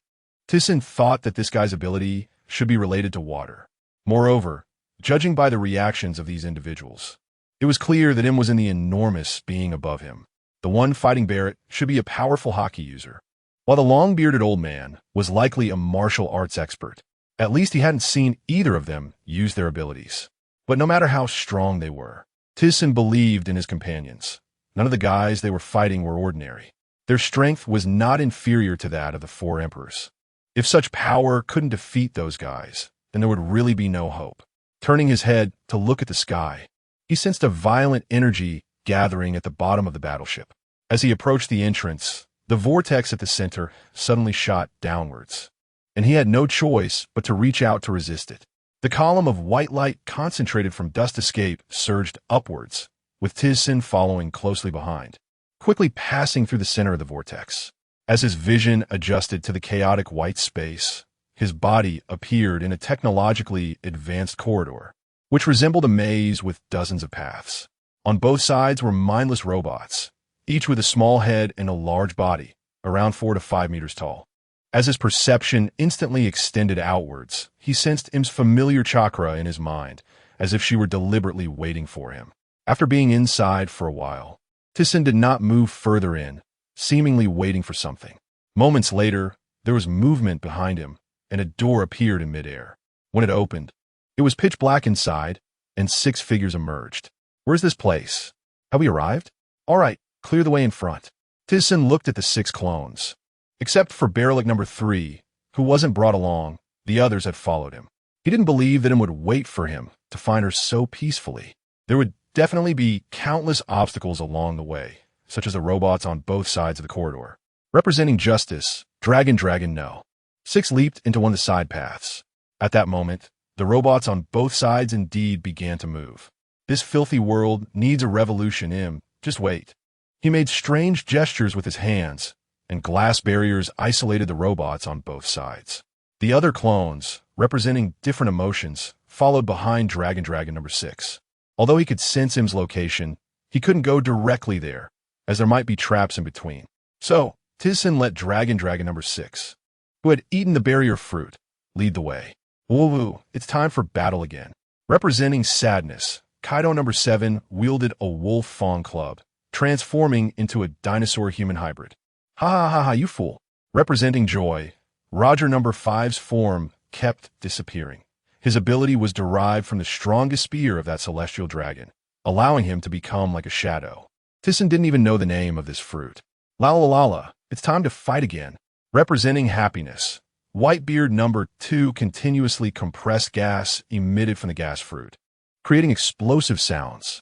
Thiesen thought that this guy's ability should be related to water. Moreover, judging by the reactions of these individuals, it was clear that him was in the enormous being above him. The one fighting Barrett should be a powerful hockey user, while the long-bearded old man was likely a martial arts expert. At least he hadn't seen either of them use their abilities. But no matter how strong they were, Thiesen believed in his companions. None of the guys they were fighting were ordinary. Their strength was not inferior to that of the four emperors. If such power couldn't defeat those guys, then there would really be no hope. Turning his head to look at the sky, he sensed a violent energy gathering at the bottom of the battleship. As he approached the entrance, the vortex at the center suddenly shot downwards, and he had no choice but to reach out to resist it. The column of white light concentrated from dust escape surged upwards, with Thiesen following closely behind, quickly passing through the center of the vortex. As his vision adjusted to the chaotic white space, his body appeared in a technologically advanced corridor, which resembled a maze with dozens of paths. On both sides were mindless robots, each with a small head and a large body, around 4 to 5 meters tall. As his perception instantly extended outwards, he sensed Im's familiar chakra in his mind, as if she were deliberately waiting for him. After being inside for a while, Thiesen did not move further in, seemingly waiting for something. Moments later, there was movement behind him, and a door appeared in midair. When it opened, it was pitch black inside, and 6 figures emerged. "Where's this place? Have we arrived? All right, clear the way in front." Thiesen looked at the 6 clones. Except for Baralik number 3, who wasn't brought along, the others had followed him. He didn't believe that Im would wait for him to find her so peacefully. There would definitely be countless obstacles along the way, such as the robots on both sides of the corridor. Representing justice, Dragon no. 6 leaped into one of the side paths. At that moment, the robots on both sides indeed began to move. "This filthy world needs a revolution, Im. Just wait." He made strange gestures with his hands, and glass barriers isolated the robots on both sides. The other clones, representing different emotions, followed behind Dragon number 6. Although he could sense Im's location, he couldn't go directly there, as there might be traps in between. So, Thiesen let Dragon number 6, who had eaten the barrier fruit, lead the way. Woo, it's time for battle again. Representing sadness, Kaido number 7 wielded a wolf fawn club, transforming into a dinosaur-human hybrid. Ha, you fool. Representing joy, Roger number 5's form kept disappearing. His ability was derived from the strongest spear of that celestial dragon, allowing him to become like a shadow. Thiesen didn't even know the name of this fruit. La, it's time to fight again. Representing happiness, Whitebeard number 2 continuously compressed gas emitted from the gas fruit, creating explosive sounds.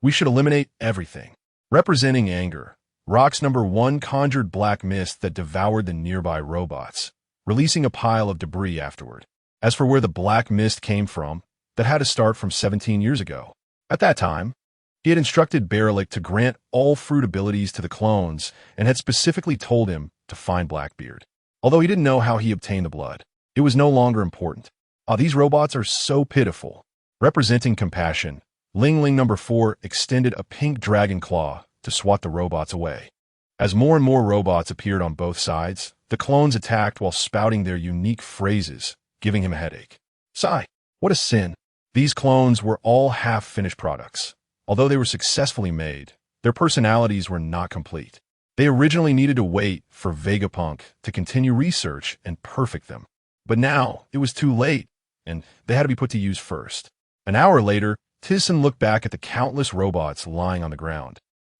We should eliminate everything. Representing anger, Rocks number 1 conjured black mist that devoured the nearby robots, releasing a pile of debris afterward. As for where the black mist came from, that had to start from 17 years ago. At that time, he had instructed Baralik to grant all fruit abilities to the clones and had specifically told him to find Blackbeard. Although he didn't know how he obtained the blood, it was no longer important. These robots are so pitiful. Representing compassion, Ling number 4 extended a pink dragon claw to swat the robots away. As more and more robots appeared on both sides, the clones attacked while spouting their unique phrases, giving him a headache. Sigh, what a sin. These clones were all half-finished products. Although they were successfully made, their personalities were not complete. They originally needed to wait for Vegapunk to continue research and perfect them. But now, it was too late, and they had to be put to use first. An hour later, Thiesen looked back at the countless robots lying on the ground,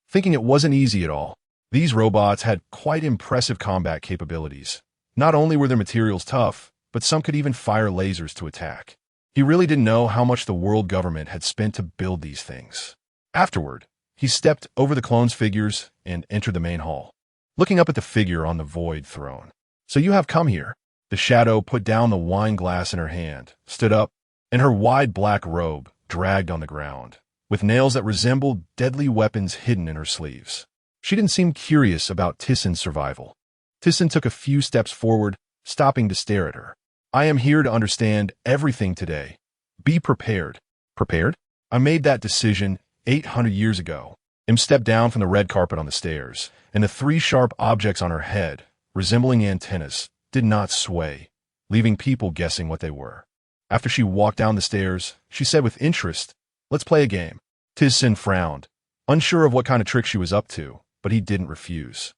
thinking it wasn't easy at all. These robots had quite impressive combat capabilities. Not only were their materials tough, but some could even fire lasers to attack. He really didn't know how much the world government had spent to build these things. Afterward, he stepped over the clones' figures and entered the main hall, looking up at the figure on the void throne. "So you have come here." The shadow put down the wine glass in her hand, stood up, and her wide black robe dragged on the ground, with nails that resembled deadly weapons hidden in her sleeves. She didn't seem curious about Thiesen's survival. Thiesen took a few steps forward, stopping to stare at her. "I am here to understand everything today. Be prepared." "Prepared? I made that decision 800 years ago." Im stepped down from the red carpet on the stairs, and the 3 sharp objects on her head, resembling antennas, did not sway, leaving people guessing what they were. After she walked down the stairs, she said with interest, "Let's play a game." Thiesen frowned, unsure of what kind of trick she was up to, but he didn't refuse.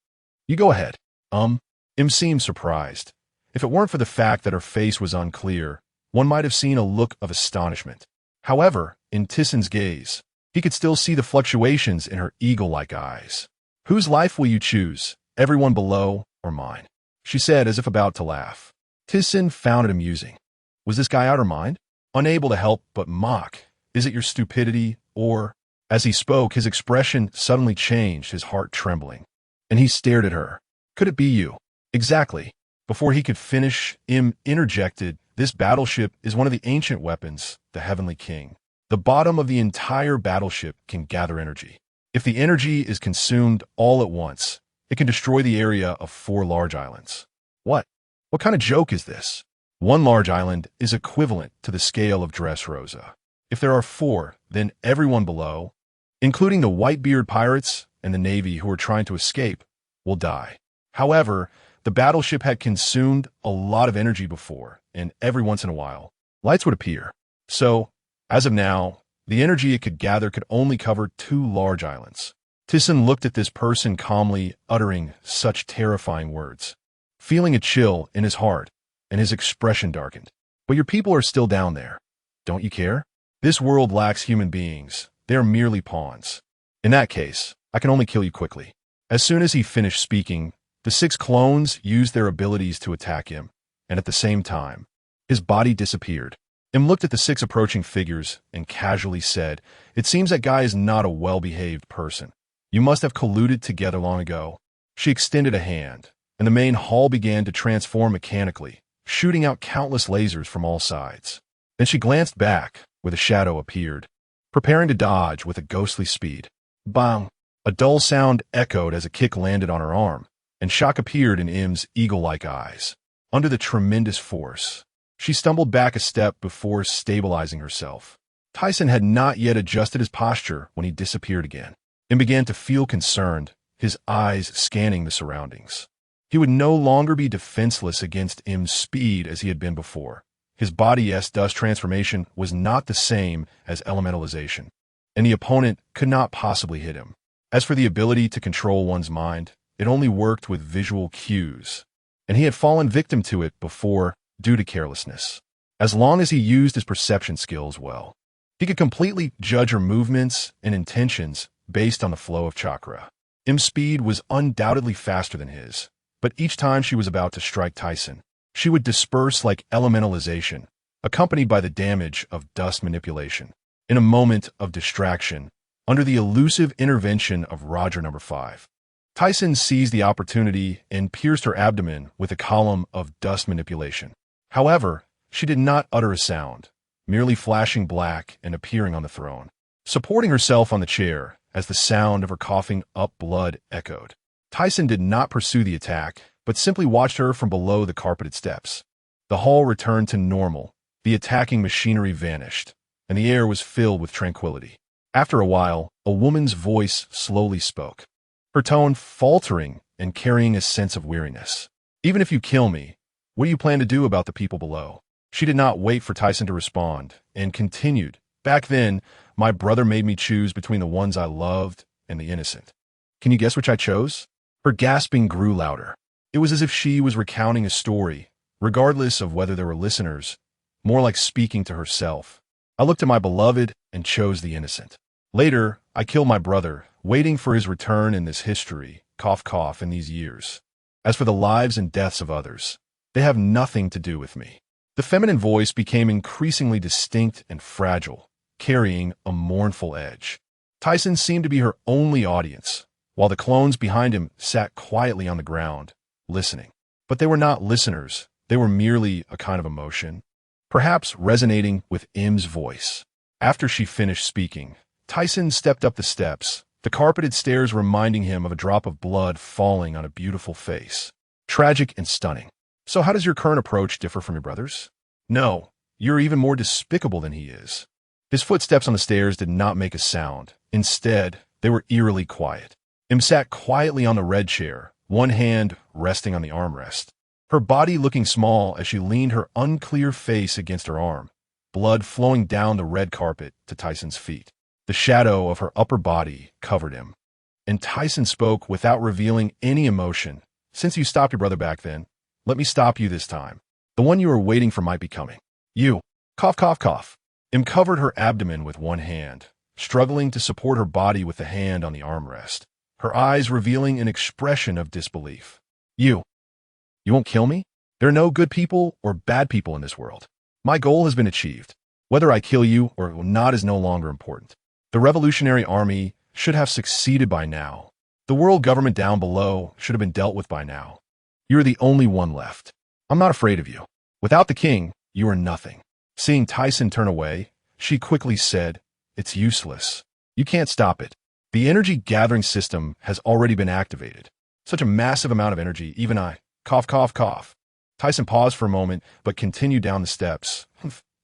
"You go ahead." Im seemed surprised. If it weren't for the fact that her face was unclear, one might have seen a look of astonishment. However, in Thiesen's gaze, he could still see the fluctuations in her eagle-like eyes. "Whose life will you choose, everyone below or mine?" she said as if about to laugh. Thiesen found it amusing. Was this guy out of her mind? Unable to help but mock. "Is it your stupidity, or—" As he spoke, his expression suddenly changed, his heart trembling. And he stared at her. "Could it be you?" "Exactly." Before he could finish, Im interjected, "This battleship is one of the ancient weapons, the Heavenly King. The bottom of the entire battleship can gather energy. If the energy is consumed all at once, it can destroy the area of 4 large islands." What kind of joke is this? 1 large island is equivalent to the scale of Dressrosa. If there are 4, then everyone below, including the Whitebeard pirates and the Navy who are trying to escape, will die. However, The battleship had consumed a lot of energy before, and every once in a while, lights would appear. So, as of now, the energy it could gather could only cover 2 large islands. Thiesen looked at this person calmly, uttering such terrifying words, feeling a chill in his heart, and his expression darkened. But your people are still down there. Don't you care? This world lacks human beings. They are merely pawns. In that case, I can only kill you quickly. As soon as he finished speaking, the 6 clones used their abilities to attack him, and at the same time, his body disappeared. Im looked at the 6 approaching figures and casually said, "It seems that guy is not a well-behaved person. You must have colluded together long ago." She extended a hand, and the main hall began to transform mechanically, shooting out countless lasers from all sides. Then she glanced back, where the shadow appeared, preparing to dodge with a ghostly speed. Bang! A dull sound echoed as a kick landed on her arm, and shock appeared in Im's eagle-like eyes. Under the tremendous force, she stumbled back a step before stabilizing herself. Thiesen had not yet adjusted his posture when he disappeared again, and began to feel concerned, his eyes scanning the surroundings. He would no longer be defenseless against Im's speed as he had been before. His body's dust transformation was not the same as elementalization, and the opponent could not possibly hit him. As for the ability to control one's mind, it only worked with visual cues, and he had fallen victim to it before due to carelessness. As long as he used his perception skills well, he could completely judge her movements and intentions based on the flow of chakra. Im's speed was undoubtedly faster than his, but each time she was about to strike Thiesen, she would disperse like elementalization, accompanied by the damage of dust manipulation. In a moment of distraction, under the elusive intervention of Roger No. 5, Thiesen seized the opportunity and pierced her abdomen with a column of dust manipulation. However, she did not utter a sound, merely flashing black and appearing on the throne, supporting herself on the chair as the sound of her coughing up blood echoed. Thiesen did not pursue the attack, but simply watched her from below the carpeted steps. The hall returned to normal, the attacking machinery vanished, and the air was filled with tranquility. After a while, a woman's voice slowly spoke, her tone faltering and carrying a sense of weariness. "Even if you kill me, what do you plan to do about the people below?" She did not wait for Thiesen to respond, and continued, "Back then, my brother made me choose between the ones I loved and the innocent. Can you guess which I chose?" Her gasping grew louder. It was as if she was recounting a story, regardless of whether there were listeners, more like speaking to herself. "I looked at my beloved and chose the innocent. Later, I killed my brother, waiting for his return in this history, cough cough, in these years. As for the lives and deaths of others, they have nothing to do with me." The feminine voice became increasingly distinct and fragile, carrying a mournful edge. Thiesen seemed to be her only audience, while the clones behind him sat quietly on the ground, listening. But they were not listeners, they were merely a kind of emotion, perhaps resonating with Im's voice. After she finished speaking, Thiesen stepped up the steps, the carpeted stairs reminding him of a drop of blood falling on a beautiful face. Tragic and stunning. "So how does your current approach differ from your brother's?" "No, you're even more despicable than he is." His footsteps on the stairs did not make a sound. Instead, they were eerily quiet. Im sat quietly on the red chair, one hand resting on the armrest, her body looking small as she leaned her unclear face against her arm, blood flowing down the red carpet to Thiesen's feet. The shadow of her upper body covered him, and Thiesen spoke without revealing any emotion. "Since you stopped your brother back then, let me stop you this time. The one you were waiting for might be coming. You." Cough, cough, cough. Im covered her abdomen with one hand, struggling to support her body with the hand on the armrest, her eyes revealing an expression of disbelief. You won't kill me? There are no good people or bad people in this world. My goal has been achieved. Whether I kill you or not is no longer important. The Revolutionary Army should have succeeded by now. The world government down below should have been dealt with by now. You are the only one left. I'm not afraid of you. Without the king, you are nothing." Seeing Thiesen turn away, she quickly said, "It's useless. You can't stop it. The energy gathering system has already been activated. Such a massive amount of energy, even I..." Cough, cough, cough. Thiesen paused for a moment, but continued down the steps.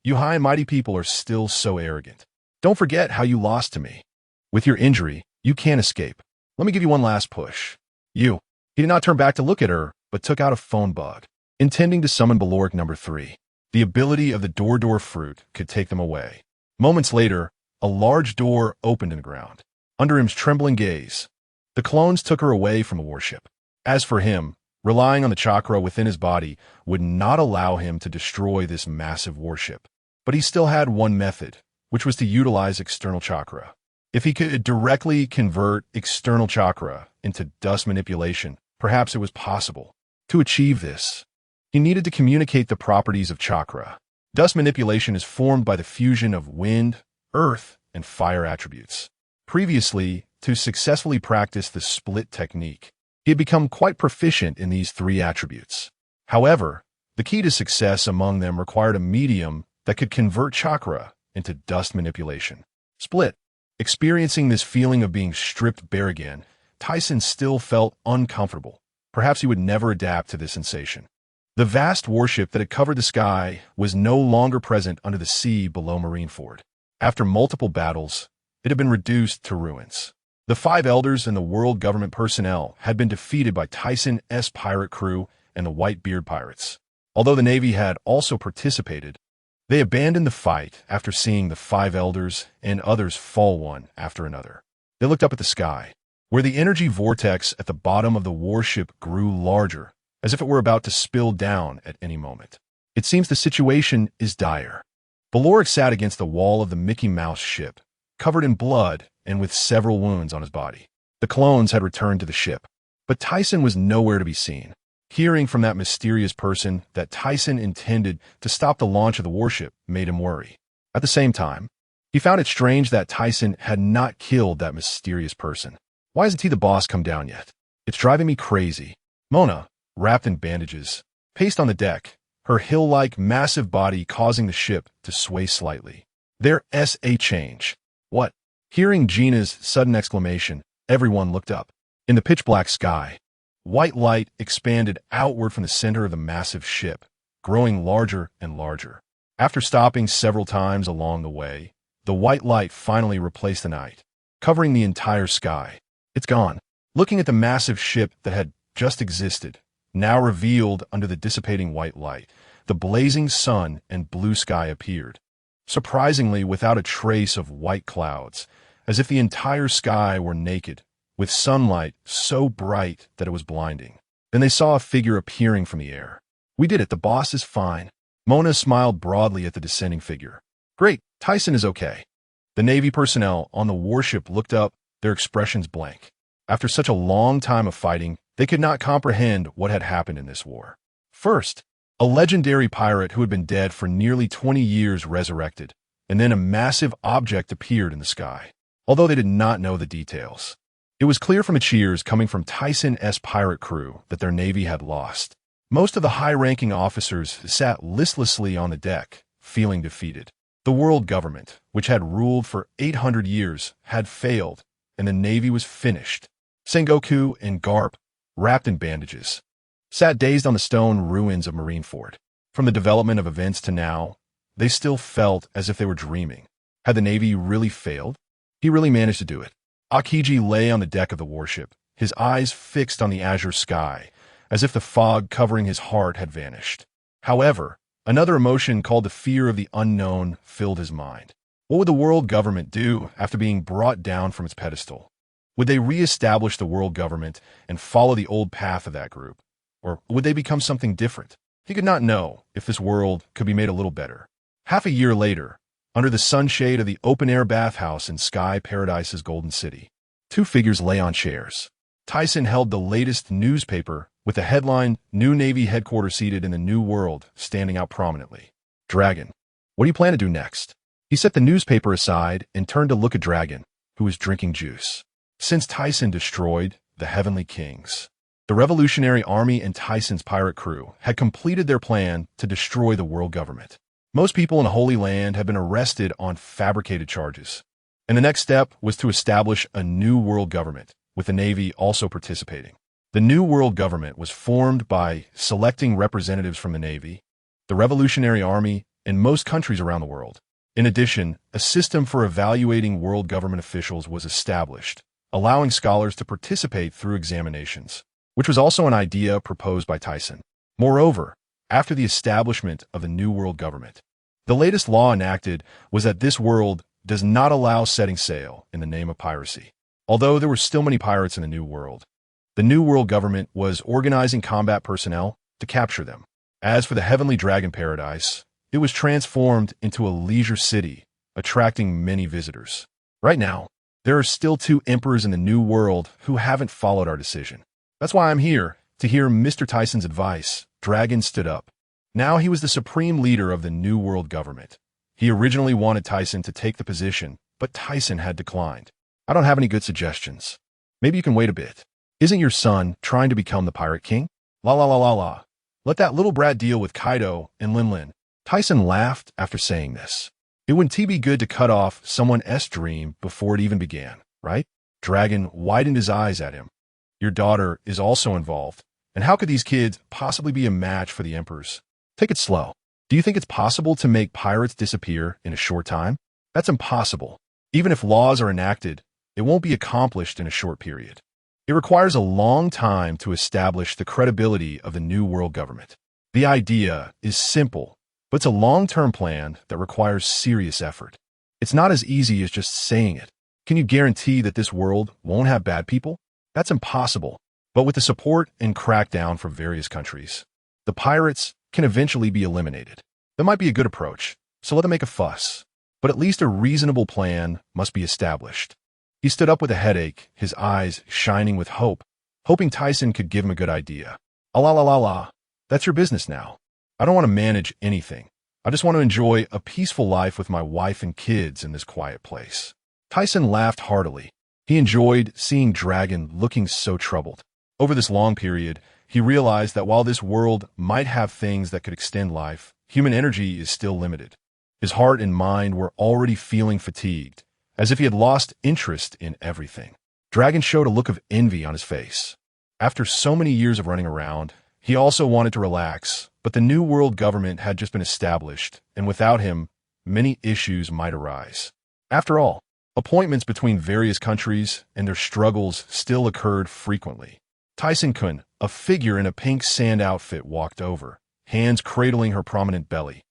"You high and mighty people are still so arrogant. Don't forget how you lost to me. With your injury, you can't escape. Let me give you one last push." He did not turn back to look at her, but took out a phone bug, intending to summon Baloric number 3. The ability of the door fruit could take them away. Moments later, a large door opened in the ground. Under him's trembling gaze, the clones took her away from the warship. As for him, relying on the chakra within his body would not allow him to destroy this massive warship. But he still had one method, which was to utilize external chakra. If he could directly convert external chakra into dust manipulation, perhaps it was possible. To achieve this, he needed to communicate the properties of chakra. Dust manipulation is formed by the fusion of wind, earth, and fire attributes. Previously, to successfully practice the split technique, he had become quite proficient in these 3 attributes. However, the key to success among them required a medium that could convert chakra into dust manipulation. Split. Experiencing this feeling of being stripped bare again, Thiesen still felt uncomfortable. Perhaps he would never adapt to this sensation. The vast warship that had covered the sky was no longer present under the sea below Marineford. After multiple battles, it had been reduced to ruins. The 5 elders and the world government personnel had been defeated by Thiesen's pirate crew and the Whitebeard pirates. Although the Navy had also participated, they abandoned the fight after seeing the 5 elders and others fall one after another. They looked up at the sky, where the energy vortex at the bottom of the warship grew larger, as if it were about to spill down at any moment. It seems the situation is dire. Baloric sat against the wall of the Mickey Mouse ship, covered in blood and with several wounds on his body. The clones had returned to the ship, but Thiesen was nowhere to be seen. Hearing from that mysterious person that Thiesen intended to stop the launch of the warship made him worry. At the same time, he found it strange that Thiesen had not killed that mysterious person. Why hasn't he the boss come down yet? It's driving me crazy. Mona, wrapped in bandages, paced on the deck, her hill-like massive body causing the ship to sway slightly. There's a change. What? Hearing Gina's sudden exclamation, everyone looked up. In the pitch-black sky, white light expanded outward from the center of the massive ship, growing larger and larger. After stopping several times along the way, the white light finally replaced the night, covering the entire sky. It's gone. Looking at the massive ship that had just existed, now revealed under the dissipating white light, the blazing sun and blue sky appeared, surprisingly without a trace of white clouds, as if the entire sky were naked, with sunlight so bright that it was blinding. Then they saw a figure appearing from the air. We did it, the boss is fine. Mona smiled broadly at the descending figure. Great, Thiesen is okay. The Navy personnel on the warship looked up, their expressions blank. After such a long time of fighting, they could not comprehend what had happened in this war. First, a legendary pirate who had been dead for nearly 20 years resurrected, and then a massive object appeared in the sky. Although they did not know the details, it was clear from the cheers coming from Thiesen's pirate crew that their navy had lost. Most of the high-ranking officers sat listlessly on the deck, feeling defeated. The world government, which had ruled for 800 years, had failed, and the navy was finished. Sengoku and Garp, wrapped in bandages, sat dazed on the stone ruins of Marineford. From the development of events to now, they still felt as if they were dreaming. Had the Navy really failed? He really managed to do it. Akiji lay on the deck of the warship, his eyes fixed on the azure sky, as if the fog covering his heart had vanished. However, another emotion called the fear of the unknown filled his mind. What would the world government do after being brought down from its pedestal? Would they re-establish the world government and follow the old path of that group? Or would they become something different? He could not know if this world could be made a little better. Half a year later, under the sunshade of the open-air bathhouse in Sky Paradise's Golden City, 2 figures lay on chairs. Thiesen held the latest newspaper with the headline, New Navy Headquarters Seated in the New World, standing out prominently. Dragon, what do you plan to do next? He set the newspaper aside and turned to look at Dragon, who was drinking juice. Since Thiesen destroyed the Heavenly Kings, the Revolutionary Army and Thiesen's pirate crew had completed their plan to destroy the world government. Most people in Holy Land had been arrested on fabricated charges, and the next step was to establish a new world government, with the Navy also participating. The new world government was formed by selecting representatives from the Navy, the Revolutionary Army, and most countries around the world. In addition, a system for evaluating world government officials was established, allowing scholars to participate through examinations. which was also an idea proposed by Thiesen. Moreover, after the establishment of the New World government, the latest law enacted was that this world does not allow setting sail in the name of piracy. Although there were still many pirates in the New World, the New World government was organizing combat personnel to capture them. As for the Heavenly Dragon Paradise, it was transformed into a leisure city, attracting many visitors. Right now, there are still 2 emperors in the New World who haven't followed our decision. That's why I'm here, to hear Mr. Thiesen's advice. Dragon stood up. Now he was the supreme leader of the New World government. He originally wanted Thiesen to take the position, but Thiesen had declined. I don't have any good suggestions. Maybe you can wait a bit. Isn't your son trying to become the Pirate King? La la la la la. Let that little brat deal with Kaido and Lin Lin. Thiesen laughed after saying this. It wouldn't be good to cut off someone's dream before it even began, right? Dragon widened his eyes at him. Your daughter is also involved, and how could these kids possibly be a match for the emperors? Take it slow. Do you think it's possible to make pirates disappear in a short time? That's impossible. Even if laws are enacted, it won't be accomplished in a short period. It requires a long time to establish the credibility of the New World government. The idea is simple, but it's a long-term plan that requires serious effort. It's not as easy as just saying it. Can you guarantee that this world won't have bad people? That's impossible. But with the support and crackdown from various countries, the pirates can eventually be eliminated. That might be a good approach, so let them make a fuss. But at least a reasonable plan must be established. He stood up with a headache, his eyes shining with hope, hoping Thiesen could give him a good idea. Ah la la la la. That's your business now. I don't want to manage anything. I just want to enjoy a peaceful life with my wife and kids in this quiet place. Thiesen laughed heartily. He enjoyed seeing Dragon looking so troubled. Over this long period, he realized that while this world might have things that could extend life, human energy is still limited. His heart and mind were already feeling fatigued, as if he had lost interest in everything. Dragon showed a look of envy on his face. After so many years of running around, he also wanted to relax, but the New World government had just been established, and without him, many issues might arise. After all, appointments between various countries and their struggles still occurred frequently. Thiesen-kun, a figure in a pink sand outfit, walked over, hands cradling her prominent belly,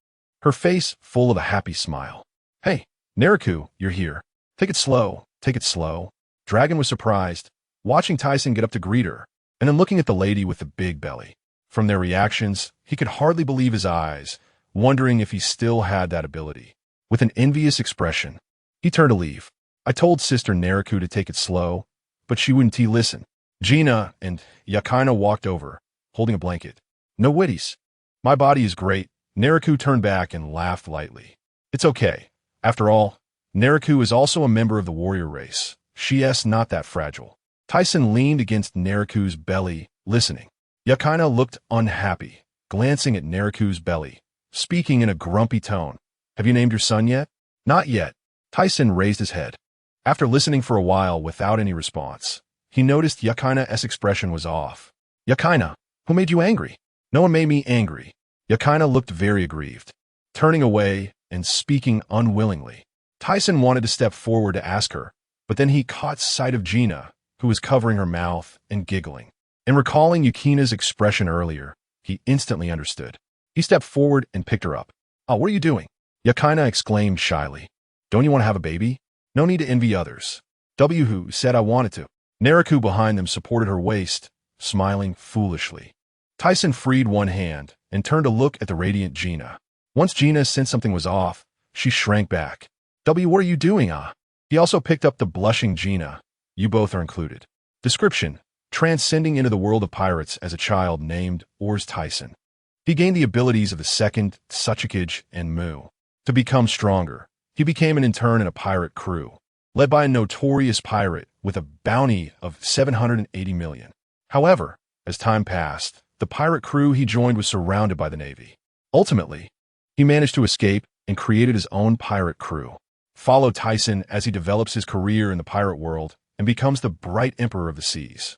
her face full of a happy smile. Hey, Neriku, you're here. Take it slow, take it slow. Dragon was surprised, watching Thiesen get up to greet her, and then looking at the lady with the big belly. From their reactions, he could hardly believe his eyes, wondering if he still had that ability. With an envious expression, he turned to leave. I told Sister Neriku to take it slow, but she wouldn't listen. Gina and Yakina walked over, holding a blanket. No witties. My body is great. Neriku turned back and laughed lightly. It's okay. After all, Neriku is also a member of the warrior race. She's not that fragile. Thiesen leaned against Neriku's belly, listening. Yakina looked unhappy, glancing at Neriku's belly, speaking in a grumpy tone. Have you named your son yet? Not yet. Thiesen raised his head. After listening for a while without any response, he noticed Yakina's expression was off. Yakina, who made you angry? No one made me angry. Yakina looked very aggrieved, turning away and speaking unwillingly. Thiesen wanted to step forward to ask her, but then he caught sight of Gina, who was covering her mouth and giggling. And recalling Yukina's expression earlier, he instantly understood. He stepped forward and picked her up. Oh, what are you doing? Yakina exclaimed shyly. Don't you want to have a baby? No need to envy others. Who said I wanted to. Neriku behind them supported her waist, smiling foolishly. Thiesen freed one hand and turned to look at the radiant Gina. Once Gina sensed something was off, she shrank back. What are you doing, ah? He also picked up the blushing Gina. You both are included. Description: transcending into the world of pirates as a child named Aurs Tisen. He gained the abilities of the Second Tsuchikage and Mu. To become stronger, he became an intern in a pirate crew, led by a notorious pirate with a bounty of 780 million. However, as time passed, the pirate crew he joined was surrounded by the Navy. Ultimately, he managed to escape and created his own pirate crew. Follow Thiesen as he develops his career in the pirate world and becomes the bright emperor of the seas.